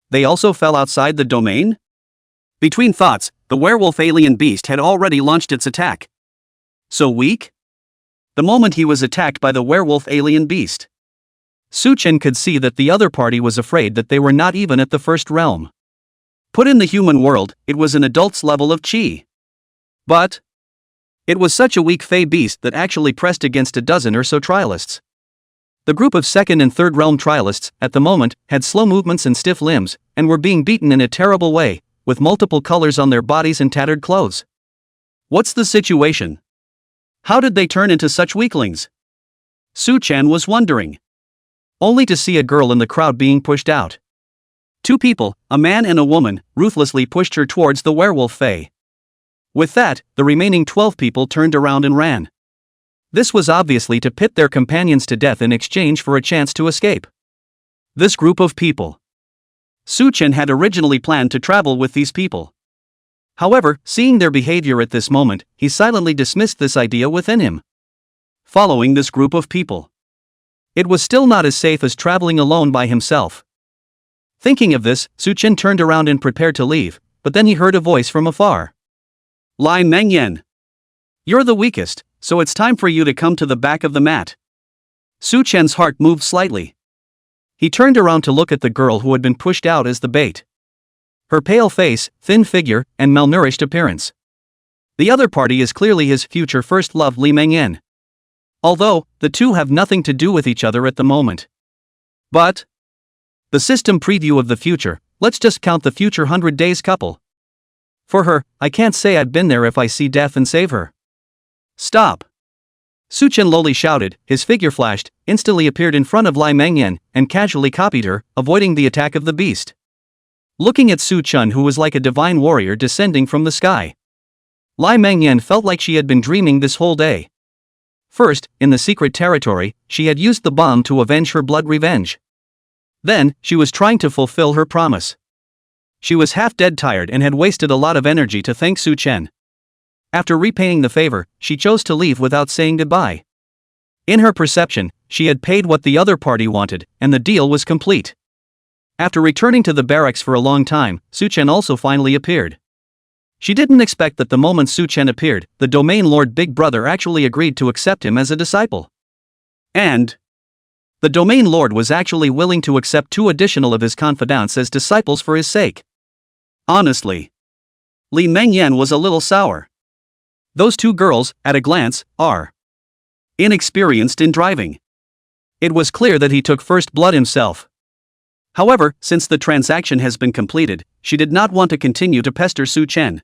They also fell outside the domain? Between thoughts, the werewolf alien beast had already launched its attack. So weak? The moment he was attacked by the werewolf alien beast, Su Chen could see that the other party was afraid that they were not even at the 1st realm. Put in the human world, it was an adult's level of chi. But it was such a weak fey beast that actually pressed against a dozen or so trialists. The group of 2nd and 3rd realm trialists, at the moment, had slow movements and stiff limbs, and were being beaten in a terrible way, with multiple colors on their bodies and tattered clothes. What's the situation? How did they turn into such weaklings? Su Chen was wondering. Only to see a girl in the crowd being pushed out. 2 people, a man and a woman, ruthlessly pushed her towards the werewolf fae. With that, the remaining 12 people turned around and ran. This was obviously to pit their companions to death in exchange for a chance to escape. This group of people. Su Chen had originally planned to travel with these people. However, seeing their behavior at this moment, he silently dismissed this idea within him. Following this group of people, it was still not as safe as traveling alone by himself. Thinking of this, Su Chen turned around and prepared to leave, but then he heard a voice from afar. Lai Mengyan. You're the weakest, so it's time for you to come to the back of the mat. Su Chen's heart moved slightly. He turned around to look at the girl who had been pushed out as the bait. Her pale face, thin figure, and malnourished appearance. The other party is clearly his future first love, Li Mengyan. Although, the two have nothing to do with each other at the moment. But The system preview of the future, let's just count the future 100 days couple. For her, I can't say I'd been there if I see death and save her. Stop! Su Chen lowly shouted, his figure flashed, instantly appeared in front of Lai Mengyan, and casually copied her, avoiding the attack of the beast. Looking at Su Chen, who was like a divine warrior descending from the sky, Lai Mengyan felt like she had been dreaming this whole day. First, in the secret territory, she had used the bomb to avenge her blood revenge. Then, she was trying to fulfill her promise. She was half dead tired and had wasted a lot of energy to thank Su Chen. After repaying the favor, she chose to leave without saying goodbye. In her perception, she had paid what the other party wanted, and the deal was complete. After returning to the barracks for a long time, Su Chen also finally appeared. She didn't expect that the moment Su Chen appeared, the Domain Lord Big Brother actually agreed to accept him as a disciple. And the Domain Lord was actually willing to accept 2 additional of his confidants as disciples for his sake. Honestly, Li Mengyan was a little sour. Those 2 girls, at a glance, are inexperienced in driving. It was clear that he took first blood himself. However, since the transaction has been completed, she did not want to continue to pester Su Chen.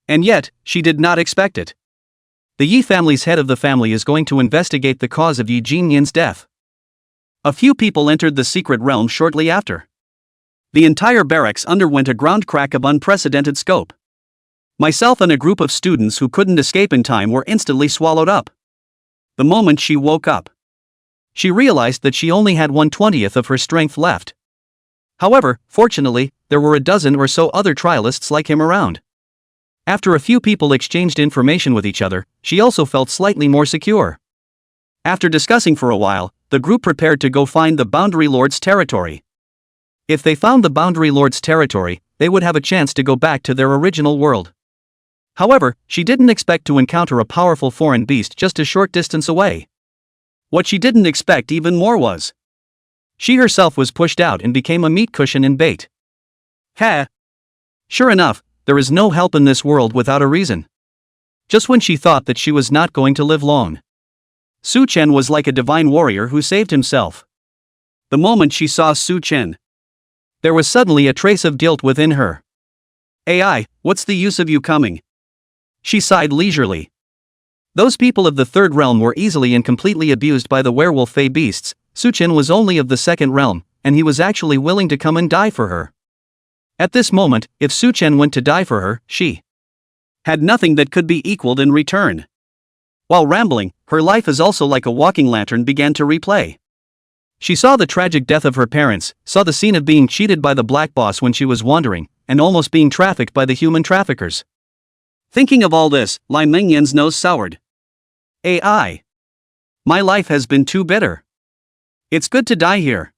And yet, she did not expect it. The Yi family's head of the family is going to investigate the cause of Yi Jinyan's death. A few people entered the secret realm shortly after. The entire barracks underwent a ground crack of unprecedented scope. Myself and a group of students who couldn't escape in time were instantly swallowed up. The moment she woke up, she realized that she only had 1/20th of her strength left. However, fortunately, there were a dozen or so other trialists like him around. After a few people exchanged information with each other, she also felt slightly more secure. After discussing for a while, the group prepared to go find the Boundary Lord's territory. If they found the Boundary Lord's territory, they would have a chance to go back to their original world. However, she didn't expect to encounter a powerful foreign beast just a short distance away. What she didn't expect even more was she herself was pushed out and became a meat cushion and bait. Ha! Sure enough, there is no help in this world without a reason. Just when she thought that she was not going to live long, Su Chen was like a divine warrior who saved himself. The moment she saw Su Chen, there was suddenly a trace of guilt within her. "AI, what's the use of you coming?" She sighed leisurely. Those people of the 3rd realm were easily and completely abused by the werewolf fey beasts. Su Chen was only of the 2nd realm, and he was actually willing to come and die for her. At this moment, if Su Chen went to die for her, she had nothing that could be equaled in return. While rambling, her life as also like a walking lantern began to replay. She saw the tragic death of her parents, saw the scene of being cheated by the black boss when she was wandering, and almost being trafficked by the human traffickers. Thinking of all this, Lai Mengyan's nose soured. AI. My life has been too bitter. It's good to die here.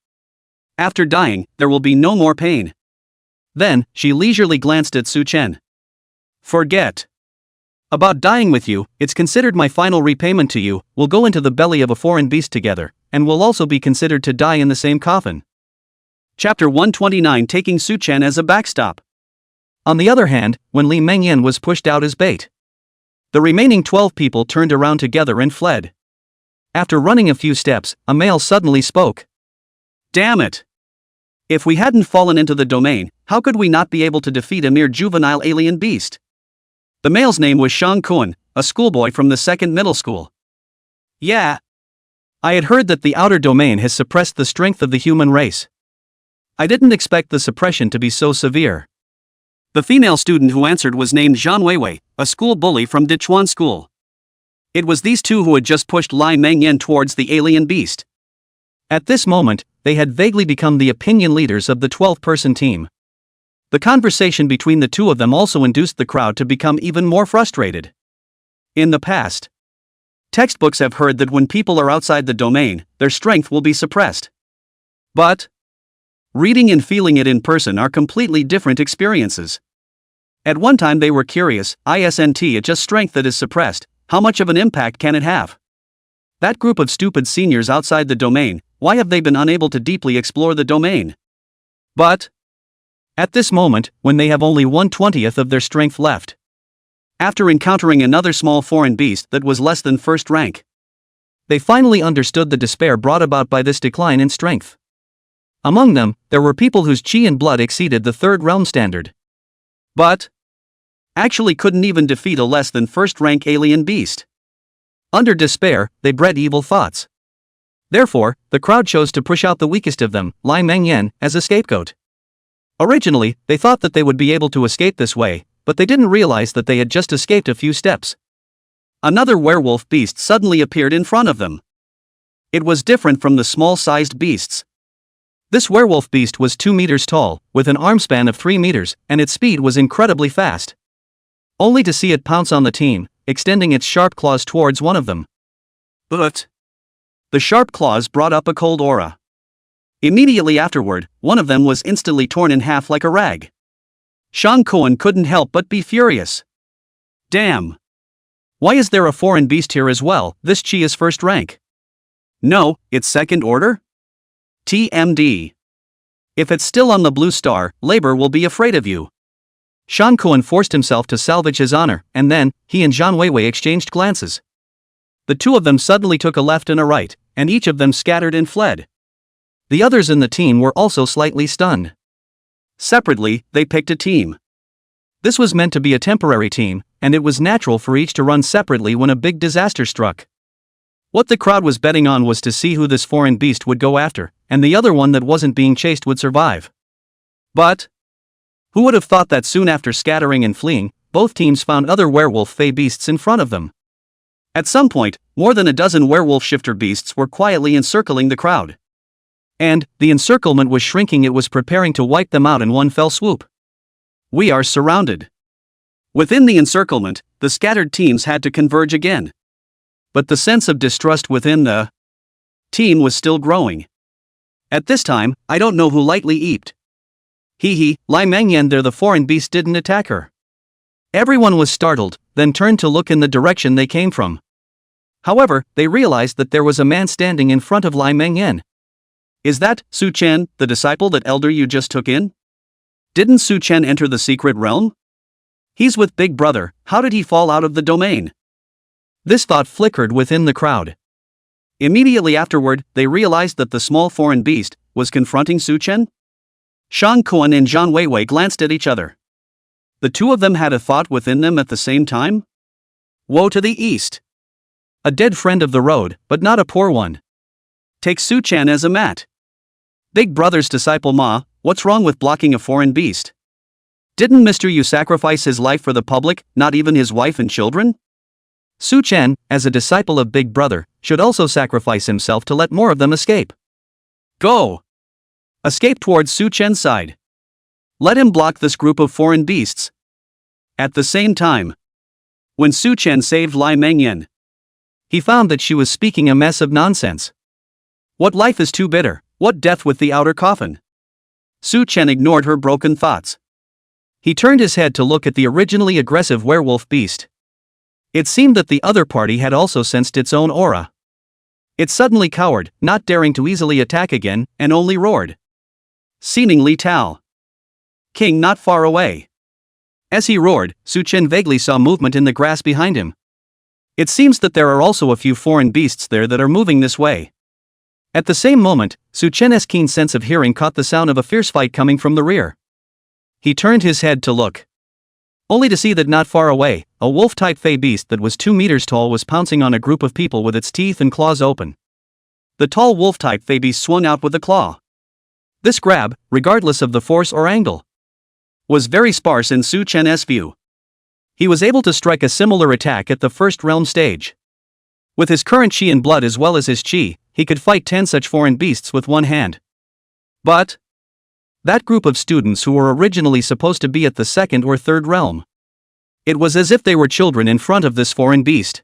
After dying, there will be no more pain. Then, she leisurely glanced at Su Chen. Forget about dying with you, it's considered my final repayment to you. We'll go into the belly of a foreign beast together, and will also be considered to die in the same coffin. Chapter 129, taking Su Chen as a backstop. On the other hand, when Li Mengyan was pushed out as bait, the remaining 12 people turned around together and fled. After running a few steps, a male suddenly spoke. Damn it! If we hadn't fallen into the domain, how could we not be able to defeat a mere juvenile alien beast? The male's name was Shang Kun, a schoolboy from the 2nd middle school. Yeah. I had heard that the outer domain has suppressed the strength of the human race. I didn't expect the suppression to be so severe. The female student who answered was named Zhang Weiwei, a school bully from Dichuan School. It was these 2 who had just pushed Lai Mengyan towards the alien beast. At this moment, they had vaguely become the opinion leaders of the 12-person team. The conversation between the 2 of them also induced the crowd to become even more frustrated. In the past, textbooks have heard that when people are outside the domain, their strength will be suppressed. But reading and feeling it in person are completely different experiences. At one time they were curious, isn't it just strength that is suppressed, how much of an impact can it have? That group of stupid seniors outside the domain, why have they been unable to deeply explore the domain? But at this moment, when they have only 1/20th of their strength left, after encountering another small foreign beast that was less than 1st rank, they finally understood the despair brought about by this decline in strength. Among them, there were people whose chi and blood exceeded the third realm standard. But actually couldn't even defeat a less than first-rank alien beast. Under despair, they bred evil thoughts. Therefore, the crowd chose to push out the weakest of them, Lai Mengyan, as a scapegoat. Originally, they thought that they would be able to escape this way, but they didn't realize that they had just escaped a few steps. Another werewolf beast suddenly appeared in front of them. It was different from the small-sized beasts. This werewolf beast was 2 meters tall, with an arm span of 3 meters, and its speed was incredibly fast. Only to see it pounce on the team, extending its sharp claws towards one of them. But the sharp claws brought up a cold aura. Immediately afterward, one of them was instantly torn in half like a rag. Shang Kuan couldn't help but be furious. Damn! Why is there a foreign beast here as well? This chi is first rank. No, it's second order? TMD. If it's still on the blue star, labor will be afraid of you. Shang Kuan forced himself to salvage his honor, and then, he and Zhang Weiwei exchanged glances. The two of them suddenly took a left and a right, and each of them scattered and fled. The others in the team were also slightly stunned. Separately, they picked a team. This was meant to be a temporary team, and it was natural for each to run separately when a big disaster struck. What the crowd was betting on was to see who this foreign beast would go after, and the other one that wasn't being chased would survive. But who would have thought that soon after scattering and fleeing, both teams found other werewolf fey beasts in front of them. At some point, more than a dozen werewolf shifter beasts were quietly encircling the crowd. And the encirclement was shrinking. It was preparing to wipe them out in one fell swoop. We are surrounded. Within the encirclement, the scattered teams had to converge again. But the sense of distrust within the team was still growing. At this time, I don't know who lightly eeped. Hee, Lai Mengyan there, the foreign beast didn't attack her. Everyone was startled, then turned to look in the direction they came from. However, they realized that there was a man standing in front of Lai Mengyan. Is that Su Chen, the disciple that elder you just took in? Didn't Su Chen enter the secret realm? He's with Big Brother, how did he fall out of the domain? This thought flickered within the crowd. Immediately afterward, they realized that the small foreign beast was confronting Su Chen. Shang Kuan and Zhang Weiwei glanced at each other. The two of them had a thought within them at the same time. Woe to the east! A dead friend of the road, but not a poor one. Take Su Chen as a mat. Big Brother's disciple Ma, what's wrong with blocking a foreign beast? Didn't Mr. Yu sacrifice his life for the public, not even his wife and children? Su Chen, as a disciple of Big Brother, should also sacrifice himself to let more of them escape. Go! Escape towards Su Chen's side. Let him block this group of foreign beasts. At the same time, when Su Chen saved Lai Mengyan, he found that she was speaking a mess of nonsense. What life is too bitter, what death with the outer coffin? Su Chen ignored her broken thoughts. He turned his head to look at the originally aggressive werewolf beast. It seemed that the other party had also sensed its own aura. It suddenly cowered, not daring to easily attack again, and only roared. Seemingly Tao. King not far away. As he roared, Su Chen vaguely saw movement in the grass behind him. It seems that there are also a few foreign beasts there that are moving this way. At the same moment, Su Chen's keen sense of hearing caught the sound of a fierce fight coming from the rear. He turned his head to look. Only to see that not far away, a wolf-type fey beast that was 2 meters tall was pouncing on a group of people with its teeth and claws open. The tall wolf-type fey beast swung out with a claw. This grab, regardless of the force or angle, was very sparse in Su Chen's view. He was able to strike a similar attack at the first realm stage. With his current chi and blood as well as his chi, he could fight 10 such foreign beasts with one hand. But that group of students who were originally supposed to be at the second or third realm, it was as if they were children in front of this foreign beast.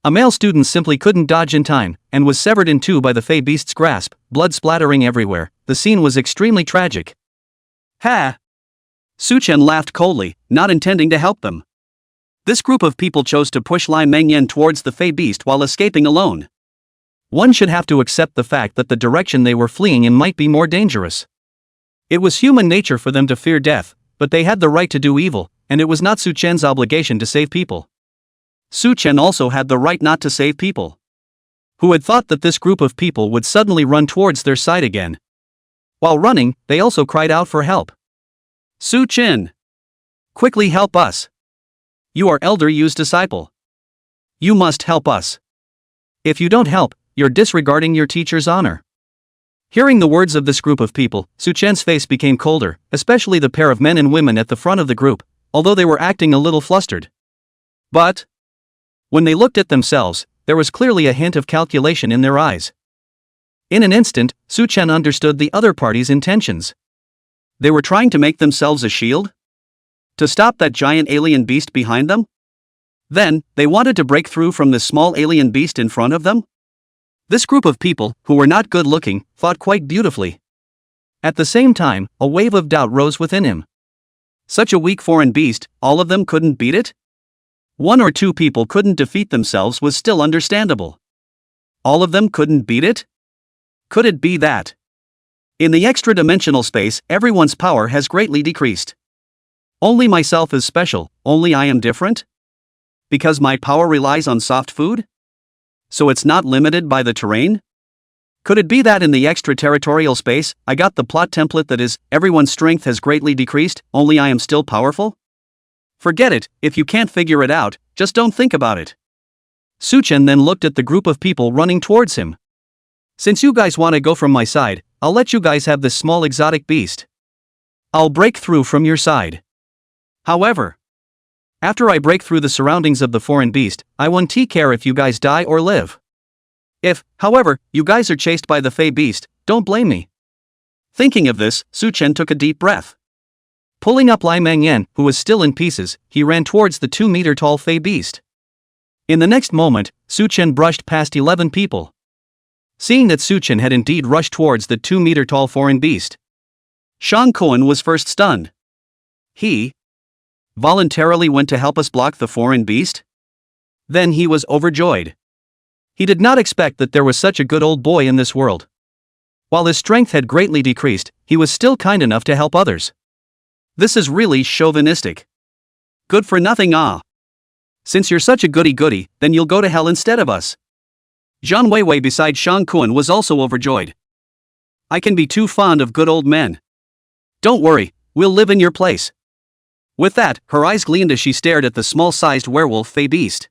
A male student simply couldn't dodge in time, and was severed in two by the fey beast's grasp, blood splattering everywhere. The scene was extremely tragic. Ha! Su Chen laughed coldly, not intending to help them. This group of people chose to push Lai Mengyan towards the fey beast while escaping alone. One should have to accept the fact that the direction they were fleeing in might be more dangerous. It was human nature for them to fear death, but they had the right to do evil, and it was not Su Chen's obligation to save people. Su Chen also had the right not to save people. Who had thought that this group of people would suddenly run towards their side again? While running, they also cried out for help. Su Chin! Quickly help us! You are Elder Yu's disciple. You must help us. If you don't help, you're disregarding your teacher's honor. Hearing the words of this group of people, Su Chen's face became colder, especially the pair of men and women at the front of the group, although they were acting a little flustered. But when they looked at themselves, there was clearly a hint of calculation in their eyes. In an instant, Su Chen understood the other party's intentions. They were trying to make themselves a shield? To stop that giant alien beast behind them? Then, they wanted to break through from this small alien beast in front of them? This group of people, who were not good looking, fought quite beautifully. At the same time, a wave of doubt rose within him. Such a weak foreign beast, all of them couldn't beat it? One or two people couldn't defeat themselves was still understandable. All of them couldn't beat it? Could it be that in the extra-dimensional space, everyone's power has greatly decreased? Only myself is special, only I am different? Because my power relies on soft food? So it's not limited by the terrain? Could it be that in the extraterritorial space, I got the plot template that is, everyone's strength has greatly decreased, only I am still powerful? Forget it, if you can't figure it out, just don't think about it. Su Chen then looked at the group of people running towards him. Since you guys want to go from my side, I'll let you guys have this small exotic beast. I'll break through from your side. However, after I break through the surroundings of the foreign beast, I won't care if you guys die or live. If, however, you guys are chased by the Fey beast, don't blame me. Thinking of this, Su Chen took a deep breath. Pulling up Lai Mengyan, who was still in pieces, he ran towards the 2-meter-tall Fey beast. In the next moment, Su Chen brushed past 11 people. Seeing that Su Chen had indeed rushed towards the 2-meter-tall foreign beast, Shang Kuan was first stunned. He voluntarily went to help us block the foreign beast? Then he was overjoyed. He did not expect that there was such a good old boy in this world. While his strength had greatly decreased, he was still kind enough to help others. This is really chauvinistic. Good for nothing, ah. Since you're such a goody-goody, then you'll go to hell instead of us. Zhang Weiwei beside Shang Kuan was also overjoyed. I can be too fond of good old men. Don't worry, we'll live in your place. With that, her eyes gleamed as she stared at the small-sized werewolf Fey beast.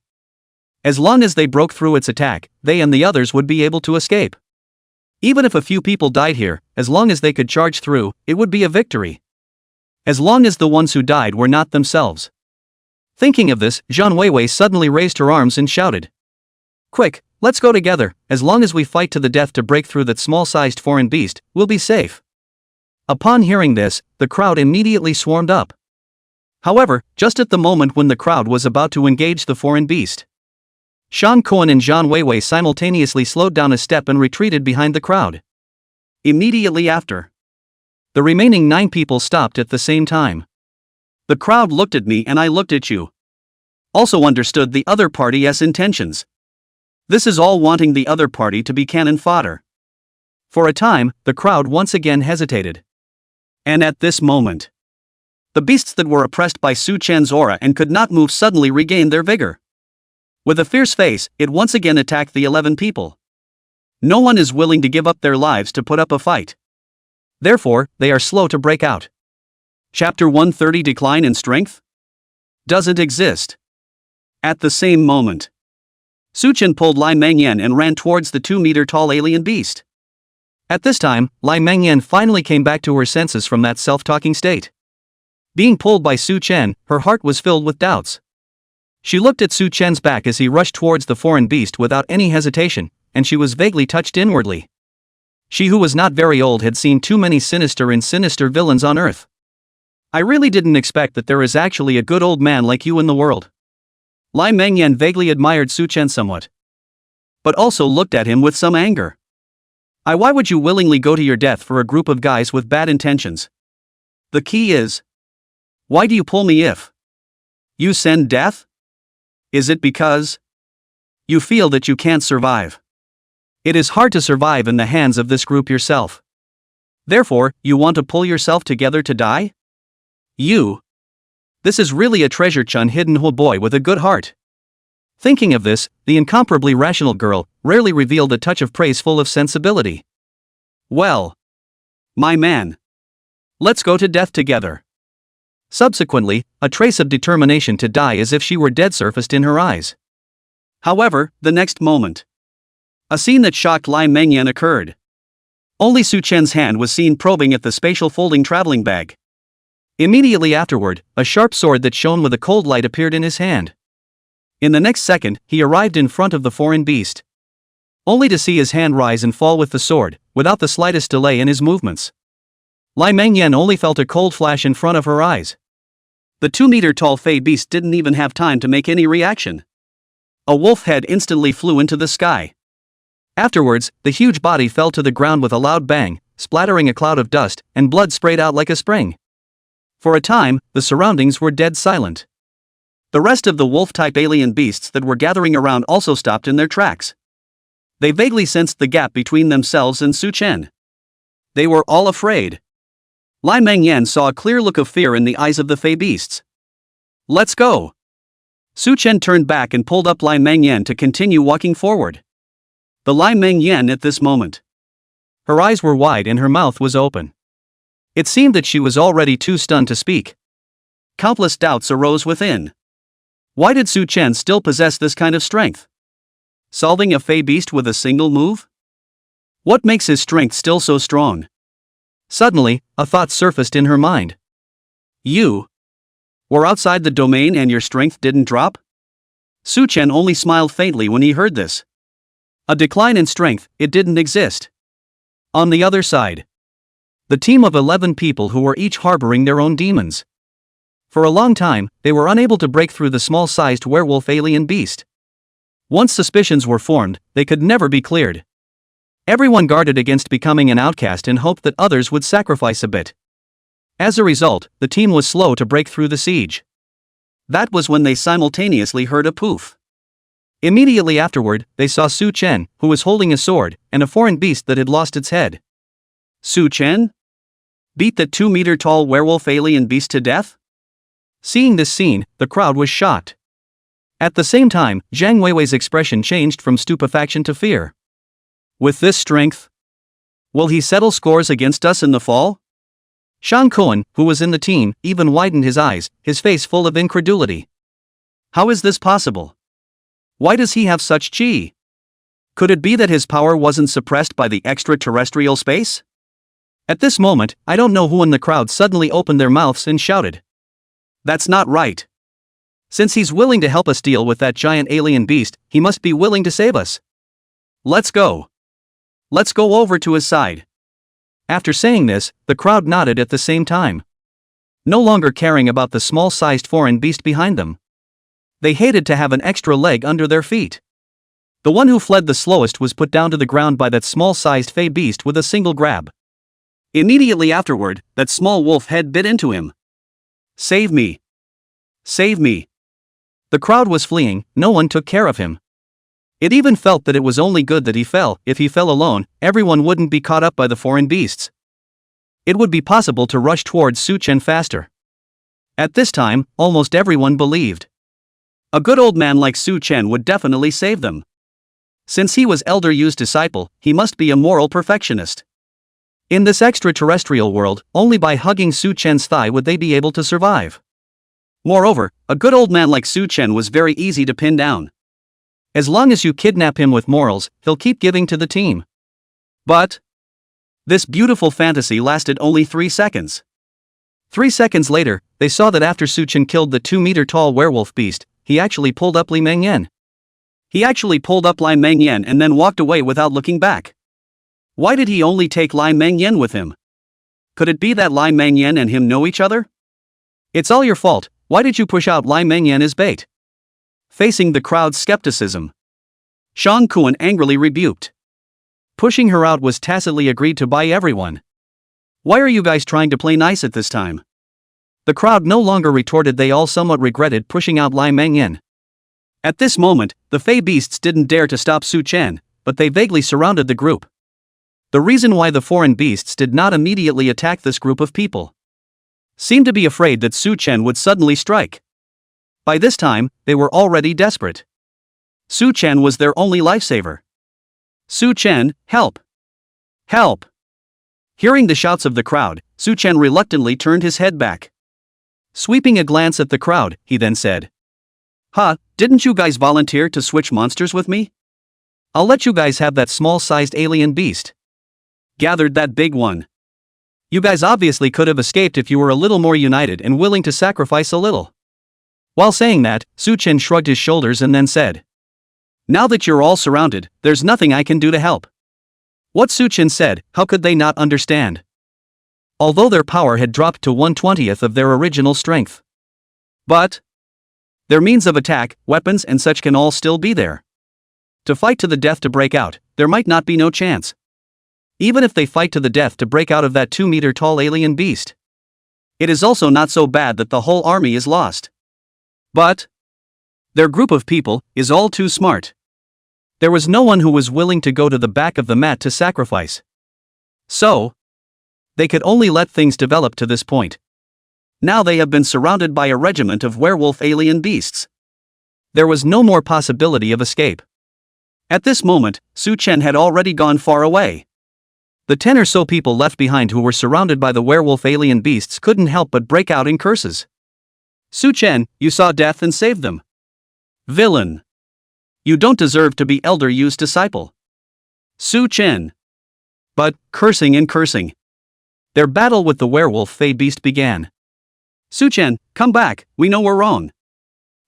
As long as they broke through its attack, they and the others would be able to escape. Even if a few people died here, as long as they could charge through, it would be a victory. As long as the ones who died were not themselves. Thinking of this, Zhang Weiwei suddenly raised her arms and shouted. Quick, let's go together, as long as we fight to the death to break through that small-sized foreign beast, we'll be safe. Upon hearing this, the crowd immediately swarmed up. However, just at the moment when the crowd was about to engage the foreign beast, Shang Kuan and Zhang Weiwei simultaneously slowed down a step and retreated behind the crowd. Immediately after, the remaining 9 people stopped at the same time. The crowd looked at me and I looked at you. Also understood the other party's intentions. This is all wanting the other party to be cannon fodder. For a time, the crowd once again hesitated. And at this moment, the beasts that were oppressed by Su Chen's aura and could not move suddenly regained their vigor. With a fierce face, it once again attacked the 11 people. No one is willing to give up their lives to put up a fight. Therefore, they are slow to break out. Chapter 130 Decline in Strength? Doesn't exist. At the same moment, Su Chen pulled Lai Mengyan and ran towards the 2-meter-tall alien beast. At this time, Lai Mengyan finally came back to her senses from that self-talking state. Being pulled by Su Chen, her heart was filled with doubts. She looked at Su Chen's back as he rushed towards the foreign beast without any hesitation, and she was vaguely touched inwardly. She who was not very old had seen too many sinister villains on Earth. I really didn't expect that there is actually a good old man like you in the world. Lai Mengyan vaguely admired Su Chen somewhat, but also looked at him with some anger. Why would you willingly go to your death for a group of guys with bad intentions? The key is, why do you pull me if you send death? Is it because you feel that you can't survive? It is hard to survive in the hands of this group yourself. Therefore, you want to pull yourself together to die? This is really a treasure chun hidden boy with a good heart. Thinking of this, the incomparably rational girl rarely revealed a touch of praise full of sensibility. Well, My man. Let's go to death together. Subsequently, a trace of determination to die as if she were dead surfaced in her eyes. However, the next moment, a scene that shocked Lai Mengyan occurred. Only Su Chen's hand was seen probing at the spatial folding traveling bag. Immediately afterward, a sharp sword that shone with a cold light appeared in his hand. In the next second, he arrived in front of the foreign beast, only to see his hand rise and fall with the sword, without the slightest delay in his movements. Lai Mengyan only felt a cold flash in front of her eyes. The 2-meter-tall fey beast didn't even have time to make any reaction. A wolf head instantly flew into the sky. Afterwards, the huge body fell to the ground with a loud bang, splattering a cloud of dust, and blood sprayed out like a spring. For a time, the surroundings were dead silent. The rest of the wolf-type alien beasts that were gathering around also stopped in their tracks. They vaguely sensed the gap between themselves and Su Chen. They were all afraid. Lai Mengyan saw a clear look of fear in the eyes of the fey beasts. Let's go. Su Chen turned back and pulled up Lai Mengyan to continue walking forward. The Lai Mengyan at this moment. Her eyes were wide and her mouth was open. It seemed that she was already too stunned to speak. Countless doubts arose within. Why did Su Chen still possess this kind of strength? Solving a fey beast with a single move? What makes his strength still so strong? Suddenly, a thought surfaced in her mind. You were outside the domain and your strength didn't drop? Su Chen only smiled faintly when he heard this. A decline in strength, it didn't exist. On the other side, the team of 11 people who were each harboring their own demons. For a long time, they were unable to break through the small-sized werewolf alien beast. Once suspicions were formed, they could never be cleared. Everyone guarded against becoming an outcast and hoped that others would sacrifice a bit. As a result, the team was slow to break through the siege. That was when they simultaneously heard a poof. Immediately afterward, they saw Su Chen, who was holding a sword, and a foreign beast that had lost its head. Su Chen? Beat that 2-meter-tall werewolf alien beast to death? Seeing this scene, the crowd was shocked. At the same time, Zhang Weiwei's expression changed from stupefaction to fear. With this strength, will he settle scores against us in the fall? Shang Kuan, who was in the team, even widened his eyes, his face full of incredulity. How is this possible? Why does he have such chi? Could it be that his power wasn't suppressed by the extraterrestrial space? At this moment, I don't know who in the crowd suddenly opened their mouths and shouted. That's not right. Since he's willing to help us deal with that giant alien beast, he must be willing to save us. Let's go. Let's go over to his side. After saying this, the crowd nodded at the same time, no longer caring about the small-sized foreign beast behind them. They hated to have an extra leg under their feet. The one who fled the slowest was put down to the ground by that small-sized fey beast with a single grab. Immediately afterward, that small wolf head bit into him. Save me! Save me! The crowd was fleeing, no one took care of him. It even felt that it was only good that he fell. If he fell alone, everyone wouldn't be caught up by the foreign beasts. It would be possible to rush towards Su Chen faster. At this time, almost everyone believed a good old man like Su Chen would definitely save them. Since he was Elder Yu's disciple, he must be a moral perfectionist. In this extraterrestrial world, only by hugging Su Chen's thigh would they be able to survive. Moreover, a good old man like Su Chen was very easy to pin down. As long as you kidnap him with morals, he'll keep giving to the team. But this beautiful fantasy lasted only 3 seconds. 3 seconds later, they saw that after Su Chen killed the 2-meter-tall werewolf beast, he actually pulled up Lai Mengyan. He actually pulled up Lai Mengyan and then walked away without looking back. Why did he only take Lai Mengyan with him? Could it be that Lai Mengyan and him know each other? It's all your fault. Why did you push out Lai Mengyan as bait? Facing the crowd's skepticism, Shang Kuan angrily rebuked. Pushing her out was tacitly agreed to by everyone. Why are you guys trying to play nice at this time? The crowd no longer retorted. They all somewhat regretted pushing out Lai Mengyan. At this moment, the fey beasts didn't dare to stop Su Chen, but they vaguely surrounded the group. The reason why the foreign beasts did not immediately attack this group of people seemed to be afraid that Su Chen would suddenly strike. By this time, they were already desperate. Su Chen was their only lifesaver. Su Chen, help! Help! Hearing the shouts of the crowd, Su Chen reluctantly turned his head back. Sweeping a glance at the crowd, he then said, "Huh, didn't you guys volunteer to switch monsters with me? I'll let you guys have that small-sized alien beast. Gathered that big one. You guys obviously could have escaped if you were a little more united and willing to sacrifice a little." While saying that, Su Chen shrugged his shoulders and then said, "Now that you're all surrounded, there's nothing I can do to help." What Su Chen said, how could they not understand? Although their power had dropped to 1/20th of their original strength. But their means of attack, weapons and such can all still be there. To fight to the death to break out, there might not be no chance. Even if they fight to the death to break out of that 2-meter tall alien beast. It is also not so bad that the whole army is lost. But their group of people is all too smart. There was no one who was willing to go to the back of the mat to sacrifice. So they could only let things develop to this point. Now they have been surrounded by a regiment of werewolf alien beasts. There was no more possibility of escape. At this moment, Su Chen had already gone far away. The 10 or so people left behind who were surrounded by the werewolf alien beasts couldn't help but break out in curses. "Su Chen, you saw death and saved them. Villain. You don't deserve to be Elder Yu's disciple. Su Chen." But, cursing and cursing. Their battle with the werewolf fey beast began. "Su Chen, come back, we know we're wrong.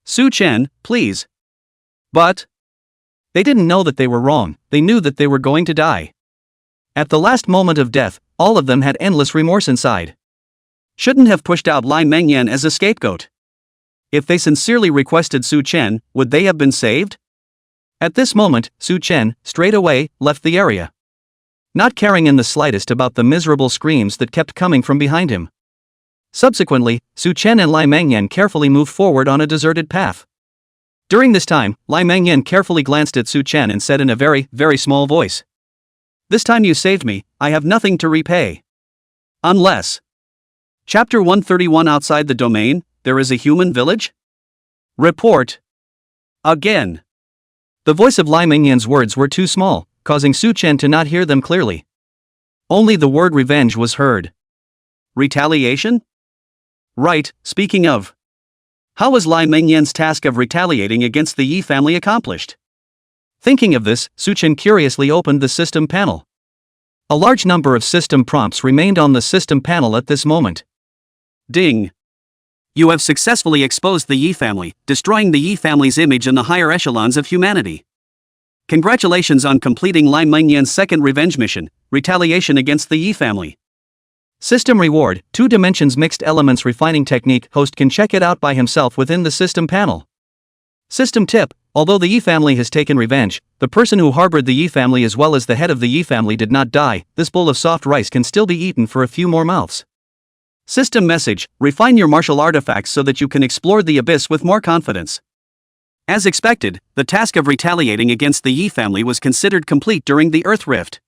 Su Chen, please." But they didn't know that they were wrong, they knew that they were going to die. At the last moment of death, all of them had endless remorse inside. Shouldn't have pushed out Lai Mengyan as a scapegoat. If they sincerely requested Su Chen, would they have been saved? At this moment, Su Chen, straight away, left the area. Not caring in the slightest about the miserable screams that kept coming from behind him. Subsequently, Su Chen and Lai Mengyan carefully moved forward on a deserted path. During this time, Lai Mengyan carefully glanced at Su Chen and said in a very, very small voice, "This time you saved me, I have nothing to repay. Unless." Chapter 131. Outside the domain, there is a human village? Report. Again. The voice of Lai Mengyan's words were too small, causing Su Chen to not hear them clearly. Only the word revenge was heard. Retaliation? Right, speaking of. How was Lai Mengyan's task of retaliating against the Yi family accomplished? Thinking of this, Su Chen curiously opened the system panel. A large number of system prompts remained on the system panel at this moment. Ding. You have successfully exposed the Yi family, destroying the Yi family's image in the higher echelons of humanity. Congratulations on completing Lai Mengyan's second revenge mission, retaliation against the Yi family. System reward, 2 dimensions mixed elements refining technique. Host can check it out by himself within the system panel. System tip, although the Yi family has taken revenge, the person who harbored the Yi family as well as the head of the Yi family did not die. This bowl of soft rice can still be eaten for a few more mouths. System message, refine your martial artifacts so that you can explore the abyss with more confidence. As expected, the task of retaliating against the Yi family was considered complete during the Earth Rift.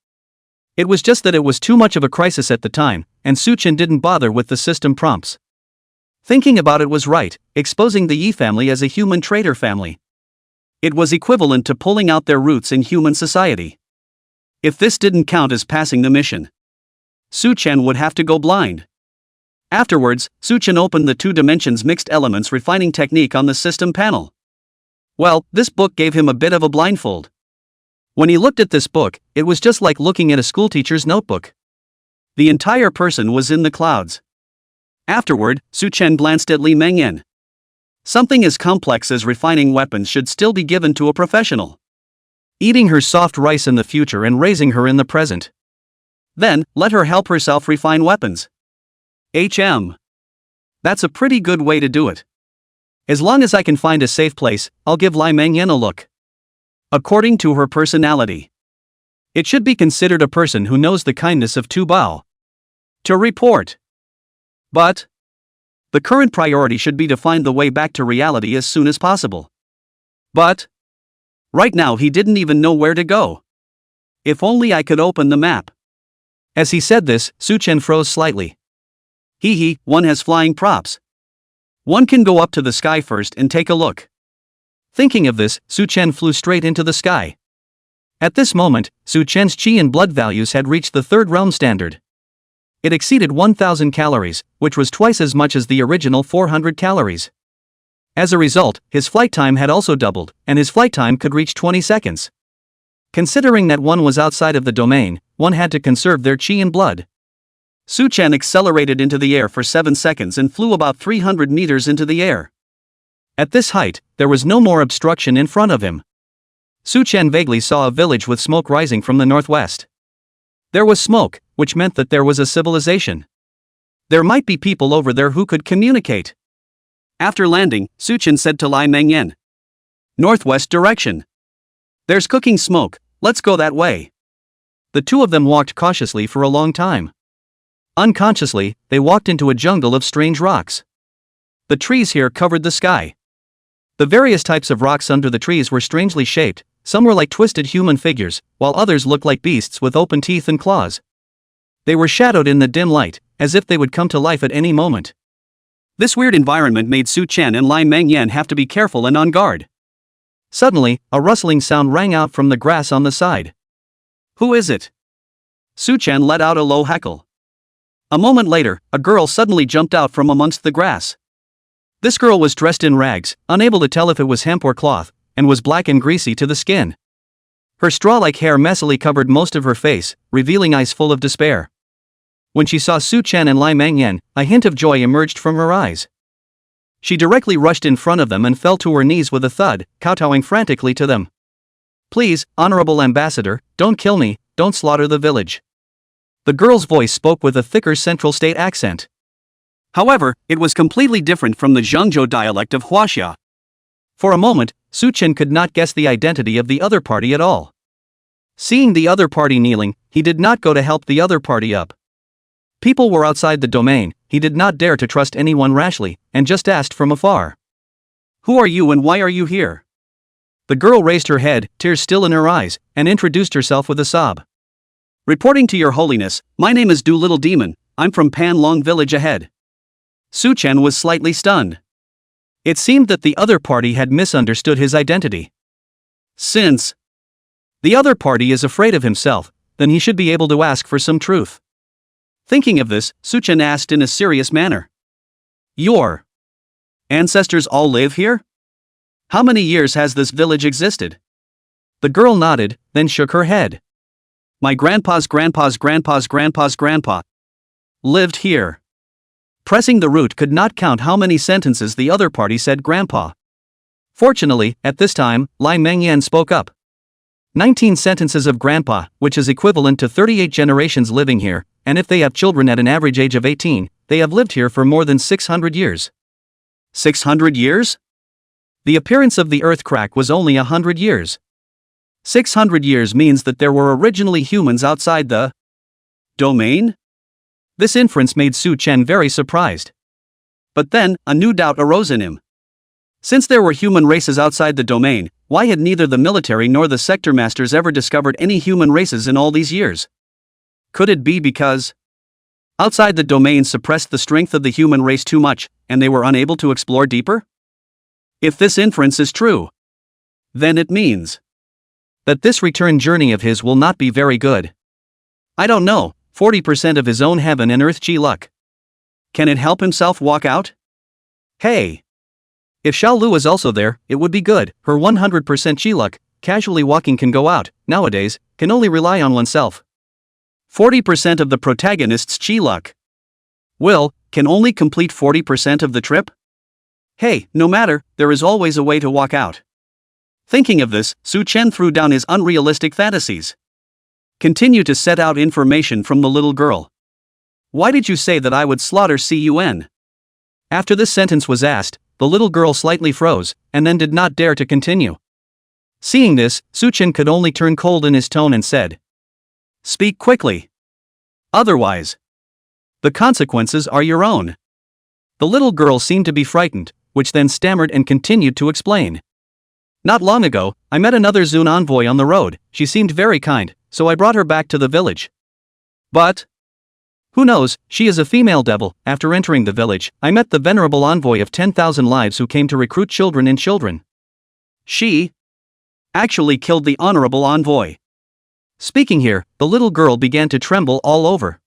It was just that it was too much of a crisis at the time, and Su Chen didn't bother with the system prompts. Thinking about it was right, exposing the Yi family as a human traitor family. It was equivalent to pulling out their roots in human society. If this didn't count as passing the mission, Su Chen would have to go blind. Afterwards, Su Chen opened the 2 dimensions mixed elements refining technique on the system panel. Well, this book gave him a bit of a blindfold. When he looked at this book, it was just like looking at a schoolteacher's notebook. The entire person was in the clouds. Afterward, Su Chen glanced at Li Mengyan. Something as complex as refining weapons should still be given to a professional. Eating her soft rice in the future and raising her in the present. Then, let her help herself refine weapons. That's a pretty good way to do it. As long as I can find a safe place, I'll give Lai Mengyan a look. According to her personality, it should be considered a person who knows the kindness of Tu Bao. To report. But the current priority should be to find the way back to reality as soon as possible. But right now he didn't even know where to go. If only I could open the map. As he said this, Su Chen froze slightly. One has flying props. One can go up to the sky first and take a look. Thinking of this, Su Chen flew straight into the sky. At this moment, Su Chen's chi and blood values had reached the 3rd realm standard. It exceeded 1,000 calories, which was twice as much as the original 400 calories. As a result, his flight time had also doubled, and his flight time could reach 20 seconds. Considering that one was outside of the domain, one had to conserve their chi and blood. Su Chen accelerated into the air for 7 seconds and flew about 300 meters into the air. At this height, there was no more obstruction in front of him. Su Chen vaguely saw a village with smoke rising from the northwest. There was smoke, which meant that there was a civilization. There might be people over there who could communicate. After landing, Su Chen said to Lai Mengyan, "Northwest direction. There's cooking smoke, let's go that way." The two of them walked cautiously for a long time. Unconsciously, they walked into a jungle of strange rocks. The trees here covered the sky. The various types of rocks under the trees were strangely shaped. Some were like twisted human figures, while others looked like beasts with open teeth and claws. They were shadowed in the dim light, as if they would come to life at any moment. This weird environment made Su Chen and Lai Mengyan have to be careful and on guard. Suddenly, a rustling sound rang out from the grass on the side. "Who is it?" Su Chen let out a low heckle. A moment later, a girl suddenly jumped out from amongst the grass. This girl was dressed in rags, unable to tell if it was hemp or cloth, and was black and greasy to the skin. Her straw-like hair messily covered most of her face, revealing eyes full of despair. When she saw Su Chen and Lai Mengyan, a hint of joy emerged from her eyes. She directly rushed in front of them and fell to her knees with a thud, kowtowing frantically to them. "Please, honorable ambassador, don't kill me, don't slaughter the village." The girl's voice spoke with a thicker Central State accent. However, it was completely different from the Zhengzhou dialect of Huaxia. For a moment, Su Chen could not guess the identity of the other party at all. Seeing the other party kneeling, he did not go to help the other party up. People were outside the domain, he did not dare to trust anyone rashly, and just asked from afar, "Who are you and why are you here?" The girl raised her head, tears still in her eyes, and introduced herself with a sob. "Reporting to your holiness, my name is Du Little Demon, I'm from Pan Long village ahead." Su Chen was slightly stunned. It seemed that the other party had misunderstood his identity. Since the other party is afraid of himself, then he should be able to ask for some truth. Thinking of this, Su Chen asked in a serious manner, "Your ancestors all live here? How many years has this village existed?" The girl nodded, then shook her head. "My grandpa's grandpa's grandpa's grandpa's grandpa lived here." Pressing the root could not count how many sentences the other party said grandpa. Fortunately, at this time, Lai Mengyan spoke up. 19 sentences of grandpa, which is equivalent to 38 generations living here, and if they have children at an average age of 18, they have lived here for more than 600 years. 600 years? The appearance of the earth crack was only 100 years. 600 years means that there were originally humans outside the domain? This inference made Su Chen very surprised. But then, a new doubt arose in him. Since there were human races outside the domain, why had neither the military nor the sector masters ever discovered any human races in all these years? Could it be because outside the domain suppressed the strength of the human race too much, and they were unable to explore deeper? If this inference is true, then it means that this return journey of his will not be very good. I don't know, 40% of his own heaven and earth chi luck. Can it help himself walk out? Hey! If Xiao Lu is also there, it would be good. Her 100% chi luck, casually walking can go out, nowadays, can only rely on oneself. 40% of the protagonist's chi luck can only complete 40% of the trip? Hey, no matter, there is always a way to walk out. Thinking of this, Su Chen threw down his unrealistic fantasies. Continue to set out information from the little girl. Why did you say that I would slaughter Cun? After this sentence was asked, the little girl slightly froze, and then did not dare to continue. Seeing this, Su Chen could only turn cold in his tone and said, "Speak quickly. Otherwise, the consequences are your own." The little girl seemed to be frightened, which then stammered and continued to explain. "Not long ago, I met another Zun envoy on the road. She seemed very kind, so I brought her back to the village. But who knows, she is a female devil. After entering the village, I met the venerable envoy of 10,000 lives who came to recruit children and children. She actually killed the honorable envoy." Speaking here, the little girl began to tremble all over.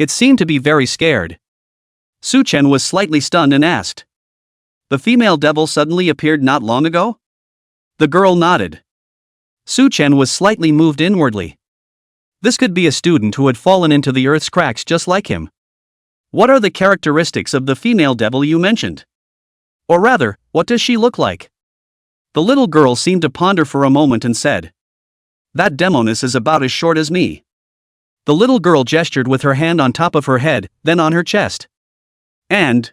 It seemed to be very scared. Su Chen was slightly stunned and asked, "The female devil suddenly appeared not long ago?" The girl nodded. Su Chen was slightly moved inwardly. This could be a student who had fallen into the earth's cracks just like him. What are the characteristics of the female devil you mentioned? Or rather, what does she look like? The little girl seemed to ponder for a moment and said, "That demoness is about as short as me." The little girl gestured with her hand on top of her head, then on her chest. And,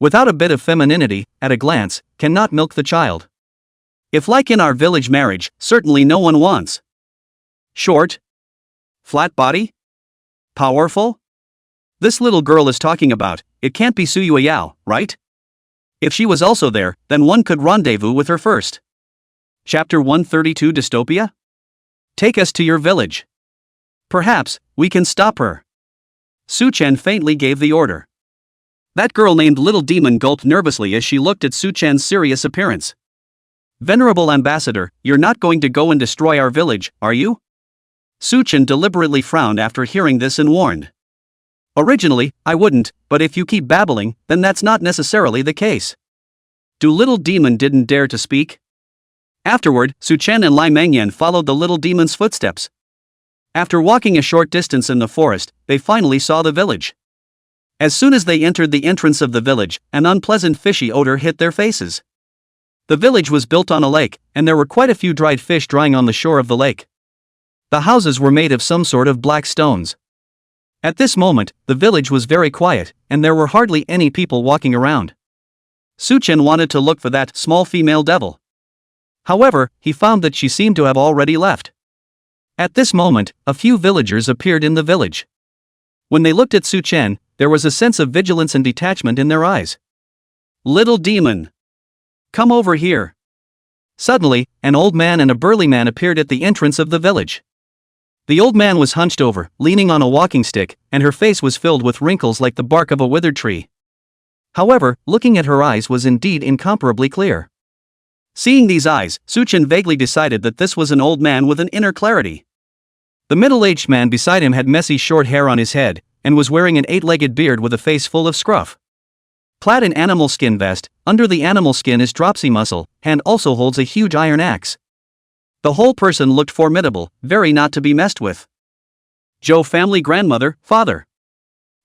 without a bit of femininity, at a glance, cannot milk the child. If like in our village marriage, certainly no one wants. Short? Flat body? Powerful? This little girl is talking about, it can't be Su Yueyao, right? If she was also there, then one could rendezvous with her first. Chapter 132 Dystopia? Take us to your village. Perhaps, we can stop her. Su Chen faintly gave the order. That girl named Little Demon gulped nervously as she looked at Su Chen's serious appearance. "Venerable ambassador, you're not going to go and destroy our village, are you?" Su Chen deliberately frowned after hearing this and warned. "Originally, I wouldn't, but if you keep babbling, then that's not necessarily the case." Little Demon didn't dare to speak. Afterward, Su Chen and Lai Mengyan followed the little demon's footsteps. After walking a short distance in the forest, they finally saw the village. As soon as they entered the entrance of the village, an unpleasant fishy odor hit their faces. The village was built on a lake, and there were quite a few dried fish drying on the shore of the lake. The houses were made of some sort of black stones. At this moment, the village was very quiet, and there were hardly any people walking around. Su Chen wanted to look for that small female devil. However, he found that she seemed to have already left. At this moment, a few villagers appeared in the village. When they looked at Su Chen, there was a sense of vigilance and detachment in their eyes. "Little Demon! Come over here." Suddenly, an old man and a burly man appeared at the entrance of the village. The old man was hunched over, leaning on a walking stick, and her face was filled with wrinkles like the bark of a withered tree. However, looking at her eyes was indeed incomparably clear. Seeing these eyes, Su Chen vaguely decided that this was an old man with an inner clarity. The middle-aged man beside him had messy short hair on his head, and was wearing an 8-legged beard with a face full of scruff. Clad in animal skin vest, under the animal skin is dropsy muscle, hand also holds a huge iron axe. The whole person looked formidable, very not to be messed with. Zhou family grandmother, father.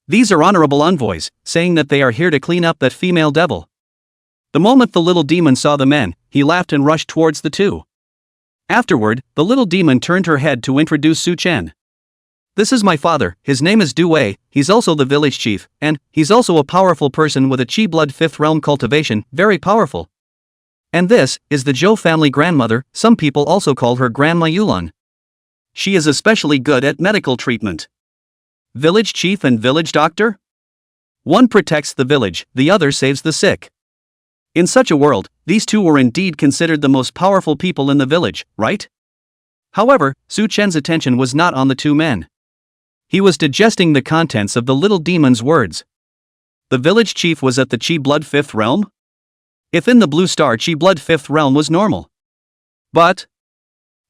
These are honorable envoys, saying that they are here to clean up that female devil. The moment the little demon saw the men, he laughed and rushed towards the two. Afterward, the little demon turned her head to introduce Su Chen. "This is my father, his name is Du Wei, he's also the village chief, and he's also a powerful person with a Qi blood 5th realm cultivation, very powerful. And this is the Zhou family grandmother, some people also call her Grandma Yulun. She is especially good at medical treatment. Village chief and village doctor? One protects the village, the other saves the sick. In such a world, these two were indeed considered the most powerful people in the village, right?" However, Su Chen's attention was not on the two men. He was digesting the contents of the little demon's words. The village chief was at the Qi blood 5th realm? If in the Blue Star Qi blood 5th realm was normal. But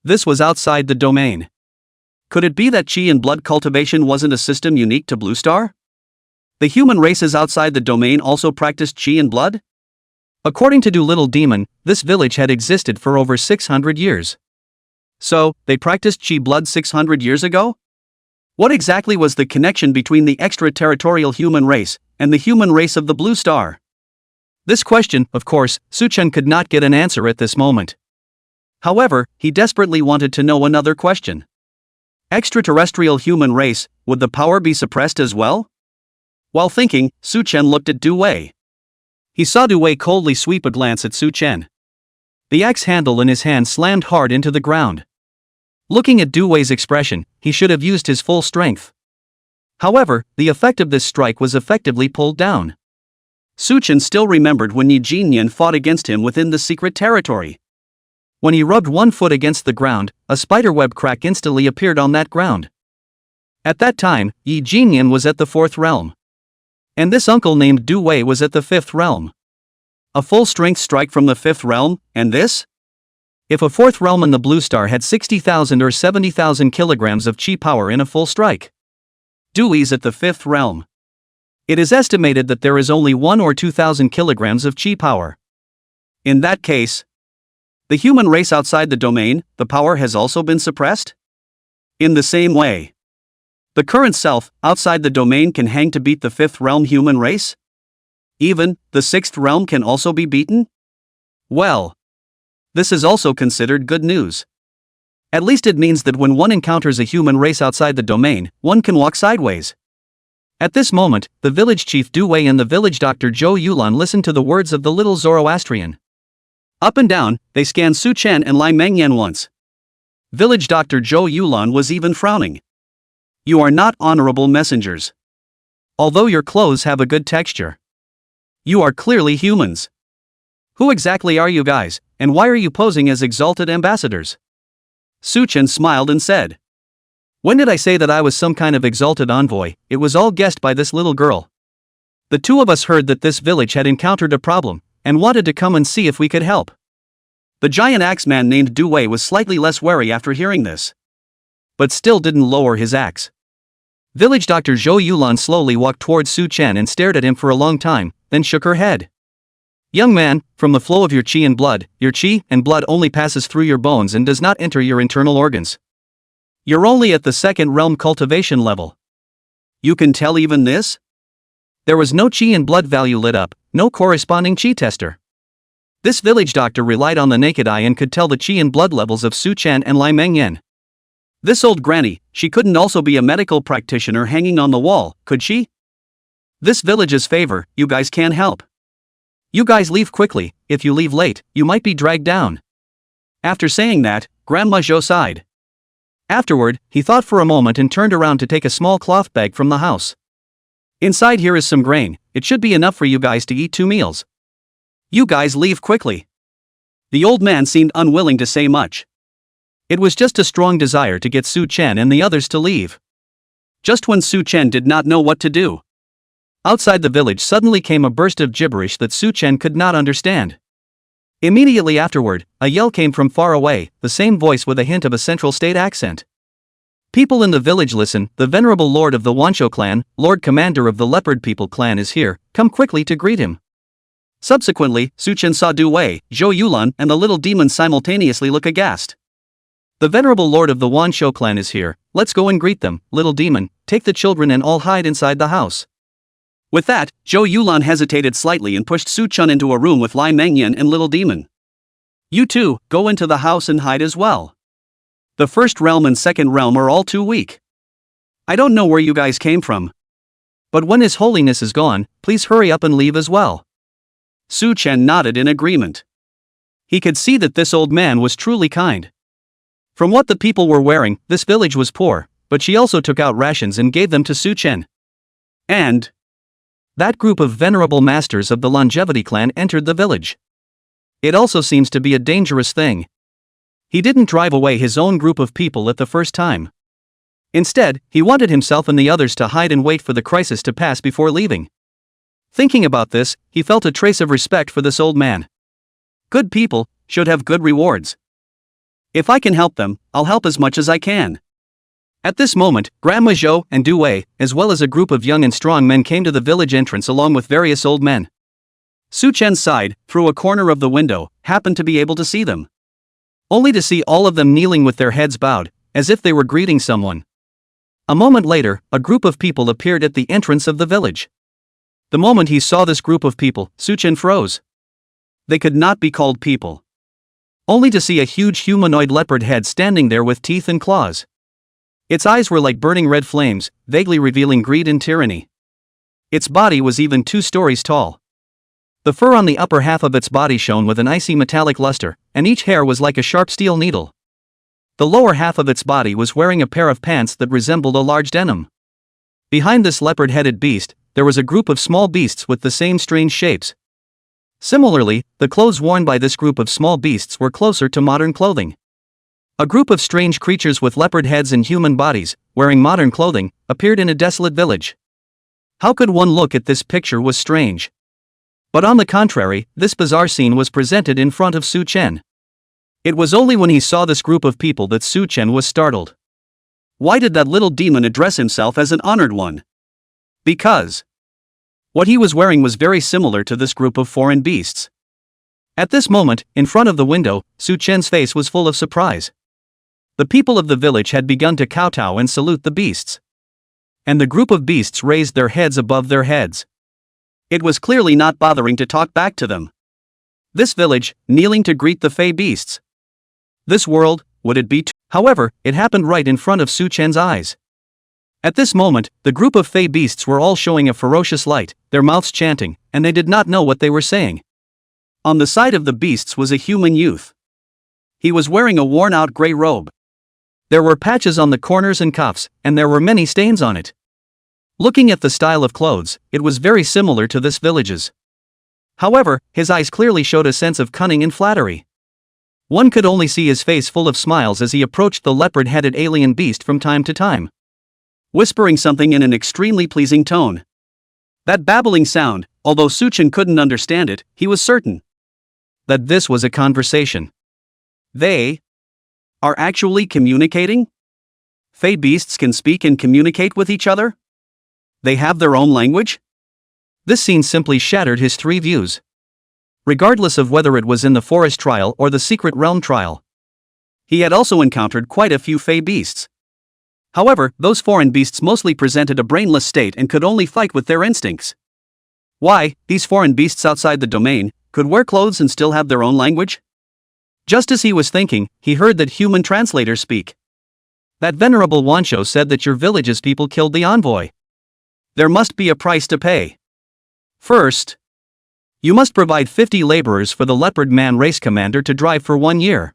this was outside the domain. Could it be that Qi and blood cultivation wasn't a system unique to Blue Star? The human races outside the domain also practiced Qi and blood? According to Little Demon, this village had existed for over 600 years. So, they practiced Qi blood 600 years ago? What exactly was the connection between the extraterritorial human race and the human race of the Blue Star? This question, of course, Su Chen could not get an answer at this moment. However, he desperately wanted to know another question. Extraterrestrial human race, would the power be suppressed as well? While thinking, Su Chen looked at Du Wei. He saw Du Wei coldly sweep a glance at Su Chen. The axe handle in his hand slammed hard into the ground. Looking at Du Wei's expression, he should have used his full strength. However, the effect of this strike was effectively pulled down. Su Chen still remembered when Yi Jinyan fought against him within the secret territory. When he rubbed one foot against the ground, a spiderweb crack instantly appeared on that ground. At that time, Yi Jinyan was at the 4th realm. And this uncle named Du Wei was at the 5th realm. A full-strength strike from the 5th realm, and this? If a 4th realm in the Blue Star had 60,000 or 70,000 kilograms of Qi power in a full strike. Deweys at the fifth realm. It is estimated that there is only 1 or 2,000 kilograms of chi power. In that case, the human race outside the domain, the power has also been suppressed? In the same way, the current self, outside the domain, can hang to beat the fifth realm human race? Even, the sixth realm can also be beaten? Well, this is also considered good news. At least it means that when one encounters a human race outside the domain, one can walk sideways. At this moment, the village chief Du Wei and the village doctor Zhou Yulan listened to the words of the little Zoroastrian. Up and down, they scanned Su Chen and Lai Mengyan once. Village doctor Zhou Yulan was even frowning. You are not honorable messengers. Although your clothes have a good texture, you are clearly humans. Who exactly are you guys, and why are you posing as exalted ambassadors? Su Chen smiled and said, when did I say that I was some kind of exalted envoy? It was all guessed by this little girl. The two of us heard that this village had encountered a problem, and wanted to come and see if we could help. The giant axeman named Du Wei was slightly less wary after hearing this, but still didn't lower his axe. Village doctor Zhou Yulan slowly walked towards Su Chen and stared at him for a long time, then shook her head. Young man, from the flow of your chi and blood, your chi and blood only passes through your bones and does not enter your internal organs. You're only at the second realm cultivation level. You can tell even this? There was no chi and blood value lit up, no corresponding chi tester. This village doctor relied on the naked eye and could tell the chi and blood levels of Su Chen and Lai Mengyan. This old granny, she couldn't also be a medical practitioner hanging on the wall, could she? This village's favor, you guys can't help. You guys leave quickly, if you leave late, you might be dragged down. After saying that, Grandma Zhou sighed. Afterward, he thought for a moment and turned around to take a small cloth bag from the house. Inside here is some grain, it should be enough for you guys to eat 2 meals. You guys leave quickly. The old man seemed unwilling to say much. It was just a strong desire to get Su Chen and the others to leave. Just when Su Chen did not know what to do, outside the village suddenly came a burst of gibberish that Su Chen could not understand. Immediately afterward, a yell came from far away, the same voice with a hint of a central state accent. People in the village listen, the venerable lord of the Wanshou clan, lord commander of the leopard people clan is here, come quickly to greet him. Subsequently, Su Chen saw Du Wei, Zhou Yulan and the little demon simultaneously look aghast. The venerable lord of the Wanshou clan is here, let's go and greet them, little demon, take the children and all hide inside the house. With that, Zhou Yulan hesitated slightly and pushed Su Chen into a room with Lai Mengyan and little demon. You two, go into the house and hide as well. The first realm and second realm are all too weak. I don't know where you guys came from, but when His Holiness is gone, please hurry up and leave as well. Su Chen nodded in agreement. He could see that this old man was truly kind. From what the people were wearing, this village was poor, but she also took out rations and gave them to Su Chen. And that group of venerable masters of the longevity clan entered the village. It also seems to be a dangerous thing. He didn't drive away his own group of people at the first time. Instead, he wanted himself and the others to hide and wait for the crisis to pass before leaving. Thinking about this, he felt a trace of respect for this old man. Good people should have good rewards. If I can help them, I'll help as much as I can. At this moment, Grandma Zhou and Du Wei, as well as a group of young and strong men, came to the village entrance along with various old men. Su Chen's side, through a corner of the window, happened to be able to see them. Only to see all of them kneeling with their heads bowed, as if they were greeting someone. A moment later, a group of people appeared at the entrance of the village. The moment he saw this group of people, Su Chen froze. They could not be called people. Only to see a huge humanoid leopard head standing there with teeth and claws. Its eyes were like burning red flames, vaguely revealing greed and tyranny. Its body was even 2 stories tall. The fur on the upper half of its body shone with an icy metallic luster, and each hair was like a sharp steel needle. The lower half of its body was wearing a pair of pants that resembled a large denim. Behind this leopard-headed beast, there was a group of small beasts with the same strange shapes. Similarly, the clothes worn by this group of small beasts were closer to modern clothing. A group of strange creatures with leopard heads and human bodies, wearing modern clothing, appeared in a desolate village. How could one look at this picture was strange? But on the contrary, this bizarre scene was presented in front of Su Chen. It was only when he saw this group of people that Su Chen was startled. Why did that little demon address himself as an honored one? Because what he was wearing was very similar to this group of foreign beasts. At this moment, in front of the window, Su Chen's face was full of surprise. The people of the village had begun to kowtow and salute the beasts. And the group of beasts raised their heads above their heads. It was clearly not bothering to talk back to them. This village, kneeling to greet the fey beasts. This world, would it be too? However, it happened right in front of Su Chen's eyes. At this moment, the group of fey beasts were all showing a ferocious light, their mouths chanting, and they did not know what they were saying. On the side of the beasts was a human youth. He was wearing a worn-out gray robe. There were patches on the corners and cuffs, and there were many stains on it. Looking at the style of clothes, it was very similar to this village's. However, his eyes clearly showed a sense of cunning and flattery. One could only see his face full of smiles as he approached the leopard-headed alien beast from time to time, whispering something in an extremely pleasing tone. That babbling sound, although Su Chen couldn't understand it, he was certain that this was a conversation. They are actually communicating? Fey beasts can speak and communicate with each other? They have their own language? This scene simply shattered his three views. Regardless of whether it was in the forest trial or the secret realm trial, he had also encountered quite a few fey beasts. However, those foreign beasts mostly presented a brainless state and could only fight with their instincts. Why, these foreign beasts outside the domain could wear clothes and still have their own language? Just as he was thinking, he heard that human translators speak. That venerable Wanshou said that your village's people killed the envoy. There must be a price to pay. First, you must provide 50 laborers for the leopard man race commander to drive for 1 year.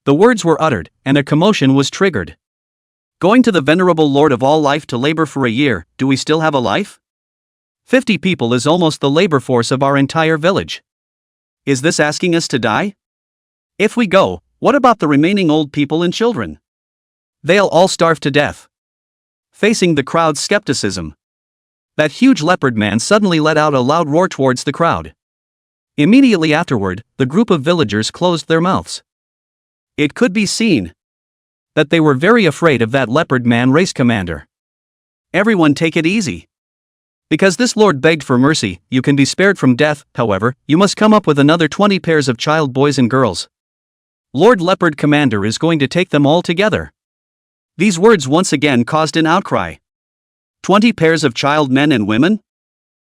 The words were uttered, and a commotion was triggered. Going to the venerable Lord of all life to labor for a year, do we still have a life? 50 people is almost the labor force of our entire village. Is this asking us to die? If we go, what about the remaining old people and children? They'll all starve to death. Facing the crowd's skepticism, that huge leopard man suddenly let out a loud roar towards the crowd. Immediately afterward, the group of villagers closed their mouths. It could be seen that they were very afraid of that leopard man race commander. Everyone take it easy. Because this lord begged for mercy, you can be spared from death. However, you must come up with another 20 pairs of child boys and girls. Lord Leopard Commander is going to take them all together. These words once again caused an outcry. 20 pairs of child men and women?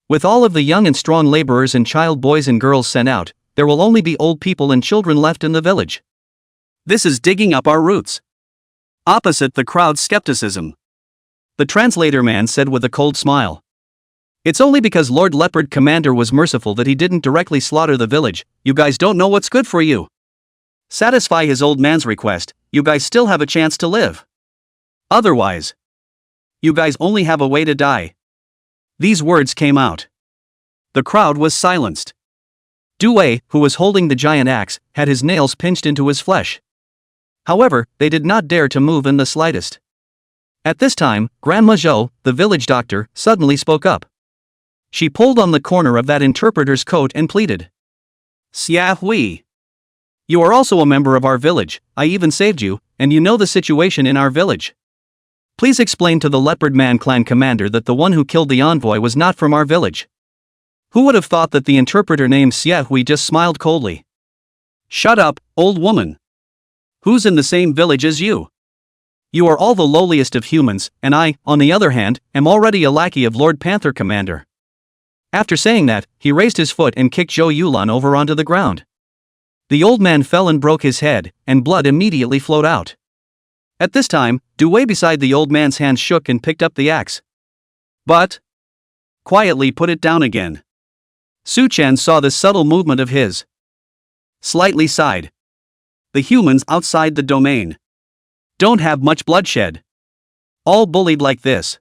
With all of the young and strong laborers and child boys and girls sent out, there will only be old people and children left in the village. This is digging up our roots. Opposite the crowd's skepticism, the translator man said with a cold smile. It's only because Lord Leopard Commander was merciful that he didn't directly slaughter the village. You guys don't know what's good for you. Satisfy his old man's request, you guys still have a chance to live. Otherwise, you guys only have a way to die. These words came out. The crowd was silenced. Du Wei, who was holding the giant axe, had his nails pinched into his flesh. However, they did not dare to move in the slightest. At this time, Grandma Zhou, the village doctor, suddenly spoke up. She pulled on the corner of that interpreter's coat and pleaded. Xia Hui. You are also a member of our village, I even saved you, and you know the situation in our village. Please explain to the Leopard Man clan commander that the one who killed the envoy was not from our village. Who would have thought that the interpreter named Xia Hui just smiled coldly? Shut up, old woman. Who's in the same village as you? You are all the lowliest of humans, and I, on the other hand, am already a lackey of Lord Panther Commander. After saying that, he raised his foot and kicked Zhou Yulan over onto the ground. The old man fell and broke his head, and blood immediately flowed out. At this time, Du Wei beside the old man's hand shook and picked up the axe. But quietly put it down again. Su Chen saw this subtle movement of his. Slightly sighed. The humans outside the domain don't have much bloodshed. All bullied like this.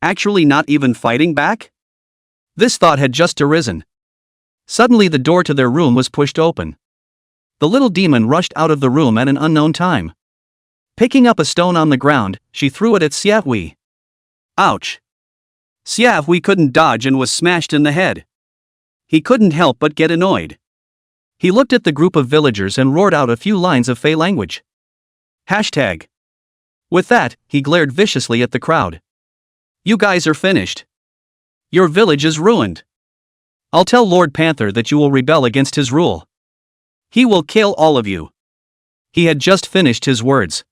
Actually not even fighting back? This thought had just arisen. Suddenly the door to their room was pushed open. The little demon rushed out of the room at an unknown time. Picking up a stone on the ground, she threw it at Xia Hui. Ouch! Xia Hui couldn't dodge and was smashed in the head. He couldn't help but get annoyed. He looked at the group of villagers and roared out a few lines of Fey language. Hashtag. With that, he glared viciously at the crowd. You guys are finished. Your village is ruined. I'll tell Lord Panther that you will rebel against his rule. He will kill all of you. He had just finished his words.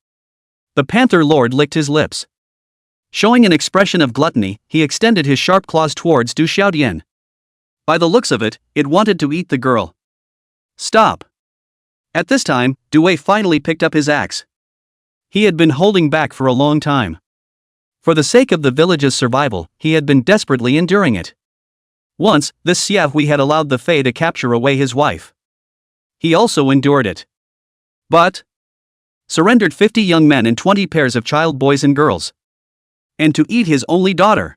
The Panther Lord licked his lips. Showing an expression of gluttony, he extended his sharp claws towards Du Xiaodian. By the looks of it, it wanted to eat the girl. Stop. At this time, Du Wei finally picked up his axe. He had been holding back for a long time. For the sake of the village's survival, he had been desperately enduring it. Once, this Xiao Hui had allowed the Fae to capture away his wife. He also endured it. But surrendered 50 young men and 20 pairs of child boys and girls. And to eat his only daughter.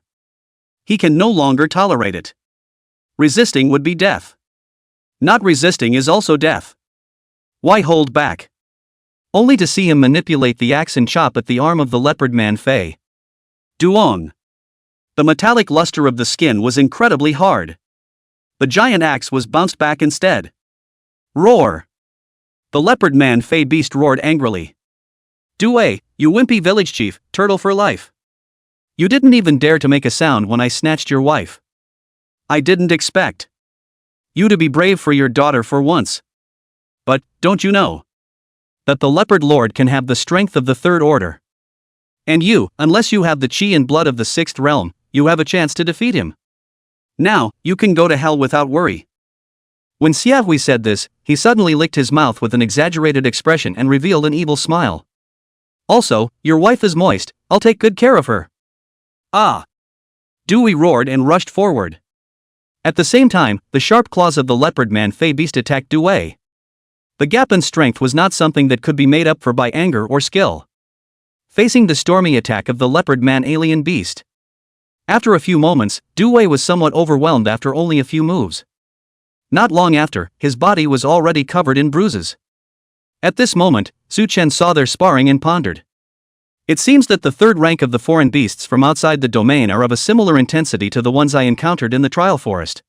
He can no longer tolerate it. Resisting would be death. Not resisting is also death. Why hold back? Only to see him manipulate the axe and chop at the arm of the leopard man Fei. Duong. The metallic luster of the skin was incredibly hard. The giant axe was bounced back instead. Roar! The leopard man Fei beast roared angrily. Du Wei, you wimpy village chief, turtle for life. You didn't even dare to make a sound when I snatched your wife. I didn't expect you to be brave for your daughter for once. But, don't you know that the leopard lord can have the strength of the third order? And you, unless you have the chi and blood of the sixth realm, you have a chance to defeat him. Now, you can go to hell without worry. When Xiao Hui said this, he suddenly licked his mouth with an exaggerated expression and revealed an evil smile. Also, your wife is moist, I'll take good care of her. Ah! Dewey roared and rushed forward. At the same time, the sharp claws of the leopard man Fei beast attacked Du Wei. The gap in strength was not something that could be made up for by anger or skill. Facing the stormy attack of the leopard man alien beast. After a few moments, Du Wei was somewhat overwhelmed after only a few moves. Not long after, his body was already covered in bruises. At this moment, Su Chen saw their sparring and pondered. It seems that the third rank of the foreign beasts from outside the domain are of a similar intensity to the ones I encountered in the trial forest.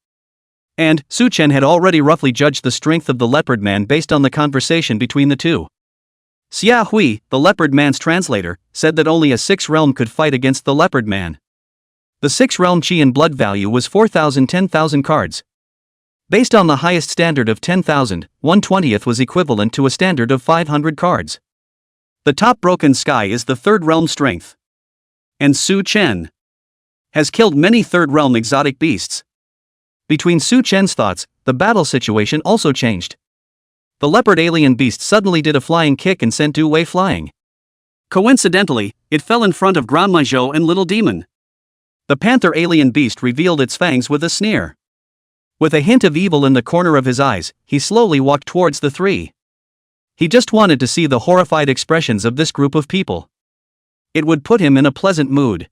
And, Su Chen had already roughly judged the strength of the leopard man based on the conversation between the two. Xiao Hui, the leopard man's translator, said that only a 6th realm could fight against the leopard man. The 6th realm chi and blood value was 10,000 cards. Based on the highest standard of 10,000, 1/20th was equivalent to a standard of 500 cards. The top broken sky is the 3rd realm strength. And Su Chen has killed many 3rd realm exotic beasts. Between Su Chen's thoughts, the battle situation also changed. The leopard alien beast suddenly did a flying kick and sent Du Wei flying. Coincidentally, it fell in front of Grandma Zhou and Little Demon. The panther alien beast revealed its fangs with a sneer. With a hint of evil in the corner of his eyes, he slowly walked towards the three. He just wanted to see the horrified expressions of this group of people. It would put him in a pleasant mood.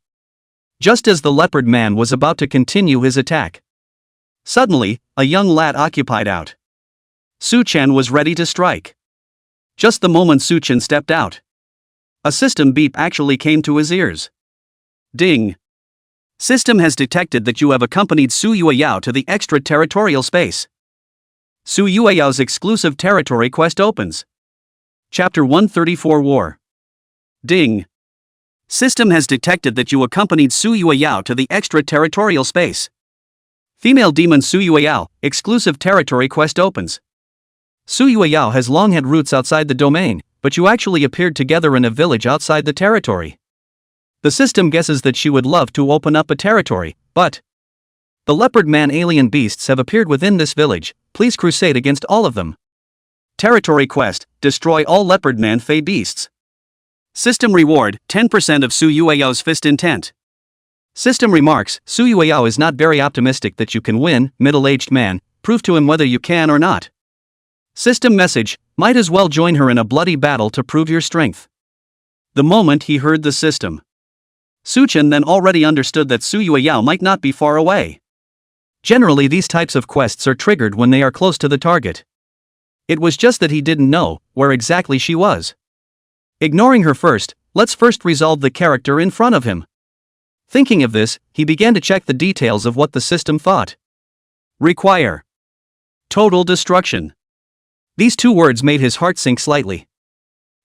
Just as the leopard man was about to continue his attack, suddenly, a young lad occupied out. Su Chen was ready to strike. Just the moment Su Chen stepped out, a system beep actually came to his ears. Ding! System has detected that you have accompanied Su Yueyao to the extraterritorial space. Su Yueyao's exclusive territory quest opens. Chapter 134 War. Ding! System has detected that you accompanied Su Yueyao to the extraterritorial space. Female demon Su Yueyao, exclusive territory quest opens. Su Yueyao has long had roots outside the domain, but you actually appeared together in a village outside the territory. The system guesses that she would love to open up a territory, but the leopard man alien beasts have appeared within this village, please crusade against all of them. Territory quest, destroy all leopard man fey beasts. System reward, 10% of Su Yueyao's fist intent. System remarks, Su Yueyao is not very optimistic that you can win, middle-aged man, prove to him whether you can or not. System message, might as well join her in a bloody battle to prove your strength. The moment he heard the system, Su Chen then already understood that Su Yueyao might not be far away. Generally these types of quests are triggered when they are close to the target. It was just that he didn't know where exactly she was. Ignoring her first, let's first resolve the character in front of him. Thinking of this, he began to check the details of what the system thought. Require total destruction. These two words made his heart sink slightly.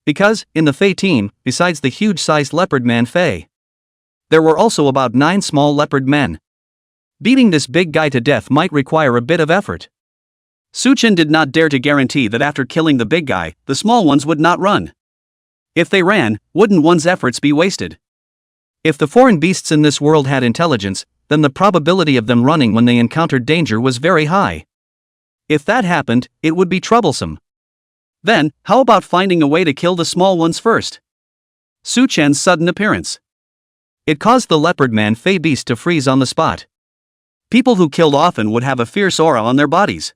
Because, in the Fey team, besides the huge-sized leopard man Fey, there were also about 9 small leopard men. Beating this big guy to death might require a bit of effort. Su Chen did not dare to guarantee that after killing the big guy, the small ones would not run. If they ran, wouldn't one's efforts be wasted? If the foreign beasts in this world had intelligence, then the probability of them running when they encountered danger was very high. If that happened, it would be troublesome. Then, how about finding a way to kill the small ones first? Su Chen's sudden appearance. It caused the leopard man Fey beast to freeze on the spot. People who killed often would have a fierce aura on their bodies.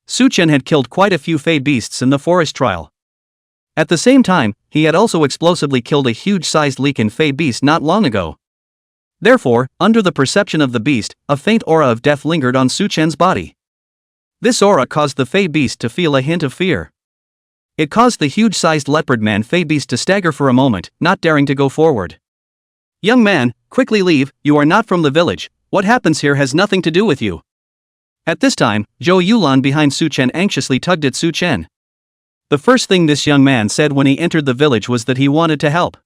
Su Chen had killed quite a few Fey beasts in the forest trial. At the same time, he had also explosively killed a huge-sized Leaken Fey beast not long ago. Therefore, under the perception of the beast, a faint aura of death lingered on Su Chen's body. This aura caused the Fey beast to feel a hint of fear. It caused the huge-sized leopard man Fey beast to stagger for a moment, not daring to go forward. "Young man, quickly leave, you are not from the village, what happens here has nothing to do with you." At this time, Zhou Yulan behind Su Chen anxiously tugged at Su Chen. The first thing this young man said when he entered the village was that he wanted to help.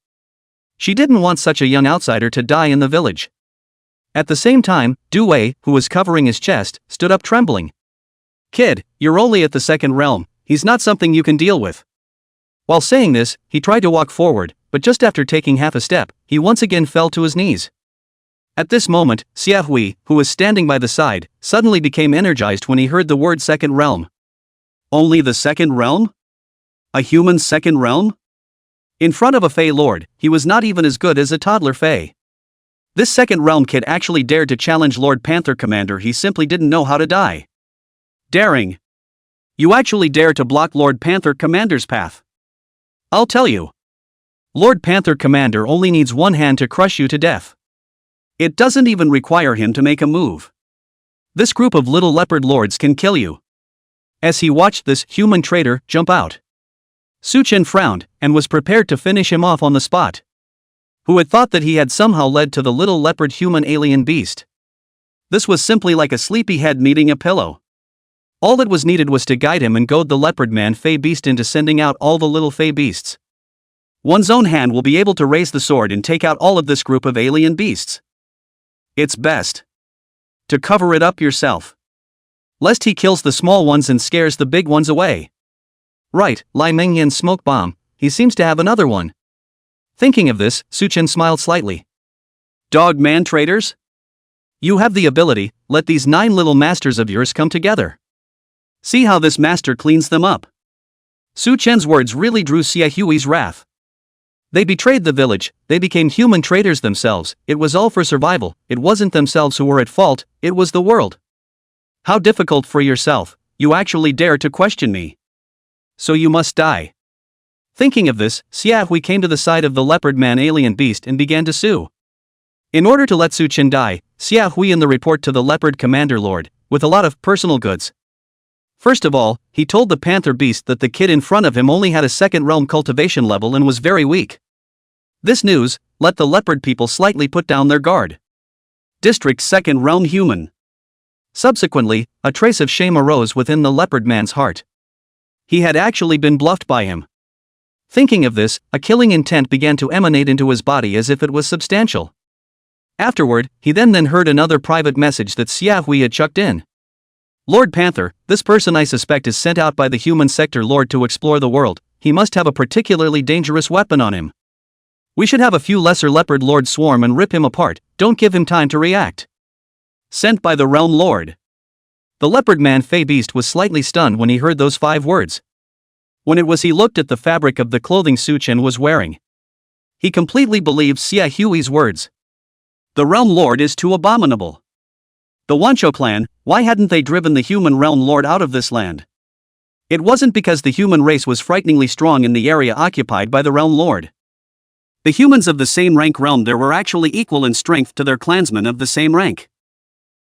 She didn't want such a young outsider to die in the village. At the same time, Du Wei, who was covering his chest, stood up trembling. "Kid, you're only at the second realm, he's not something you can deal with." While saying this, he tried to walk forward, but just after taking half a step, he once again fell to his knees. At this moment, Xia Hui, who was standing by the side, suddenly became energized when he heard the word second realm. Only the second realm? A human second realm? In front of a Fey Lord, he was not even as good as a toddler Fey. This second realm kid actually dared to challenge Lord Panther Commander. He simply didn't know how to die. Daring. You actually dare to block Lord Panther Commander's path. I'll tell you. Lord Panther Commander only needs one hand to crush you to death. It doesn't even require him to make a move. This group of little leopard lords can kill you. As he watched this human traitor jump out, Su Chen frowned and was prepared to finish him off on the spot. Who had thought that he had somehow led to the little leopard human alien beast? This was simply like a sleepy head meeting a pillow. All that was needed was to guide him and goad the leopard man Fey beast into sending out all the little Fey beasts. One's own hand will be able to raise the sword and take out all of this group of alien beasts. It's best to cover it up yourself, lest he kills the small ones and scares the big ones away. Right, Lai Mengyan's smoke bomb, he seems to have another one. Thinking of this, Su Chen smiled slightly. Dog man traitors? You have the ability, let these 9 little masters of yours come together. See how this master cleans them up. Su Chen's words really drew Xia Hui's wrath. They betrayed the village, they became human traitors themselves, it was all for survival, it wasn't themselves who were at fault, it was the world. How difficult for yourself, you actually dare to question me. So you must die. Thinking of this, Xia Hui came to the side of the leopard man alien beast and began to sue. In order to let Su Chen die, Xia Hui in the report to the leopard commander lord, with a lot of personal goods. First of all, he told the panther beast that the kid in front of him only had a second realm cultivation level and was very weak. This news let the leopard people slightly put down their guard. District second realm human. Subsequently, a trace of shame arose within the leopard man's heart. He had actually been bluffed by him. Thinking of this, a killing intent began to emanate into his body as if it was substantial. Afterward, he then heard another private message that Xia Hui had chucked in. Lord Panther, this person I suspect is sent out by the human sector lord to explore the world, he must have a particularly dangerous weapon on him. We should have a few lesser leopard lords swarm and rip him apart, don't give him time to react. Sent by the realm lord. The leopard man Fey beast was slightly stunned when he heard those 5 words. When it was he looked at the fabric of the clothing Su Chen was wearing. He completely believed Xia Hui's words. The realm lord is too abominable. The Wancho clan, why hadn't they driven the human realm lord out of this land? It wasn't because the human race was frighteningly strong in the area occupied by the realm lord. The humans of the same rank realm there were actually equal in strength to their clansmen of the same rank.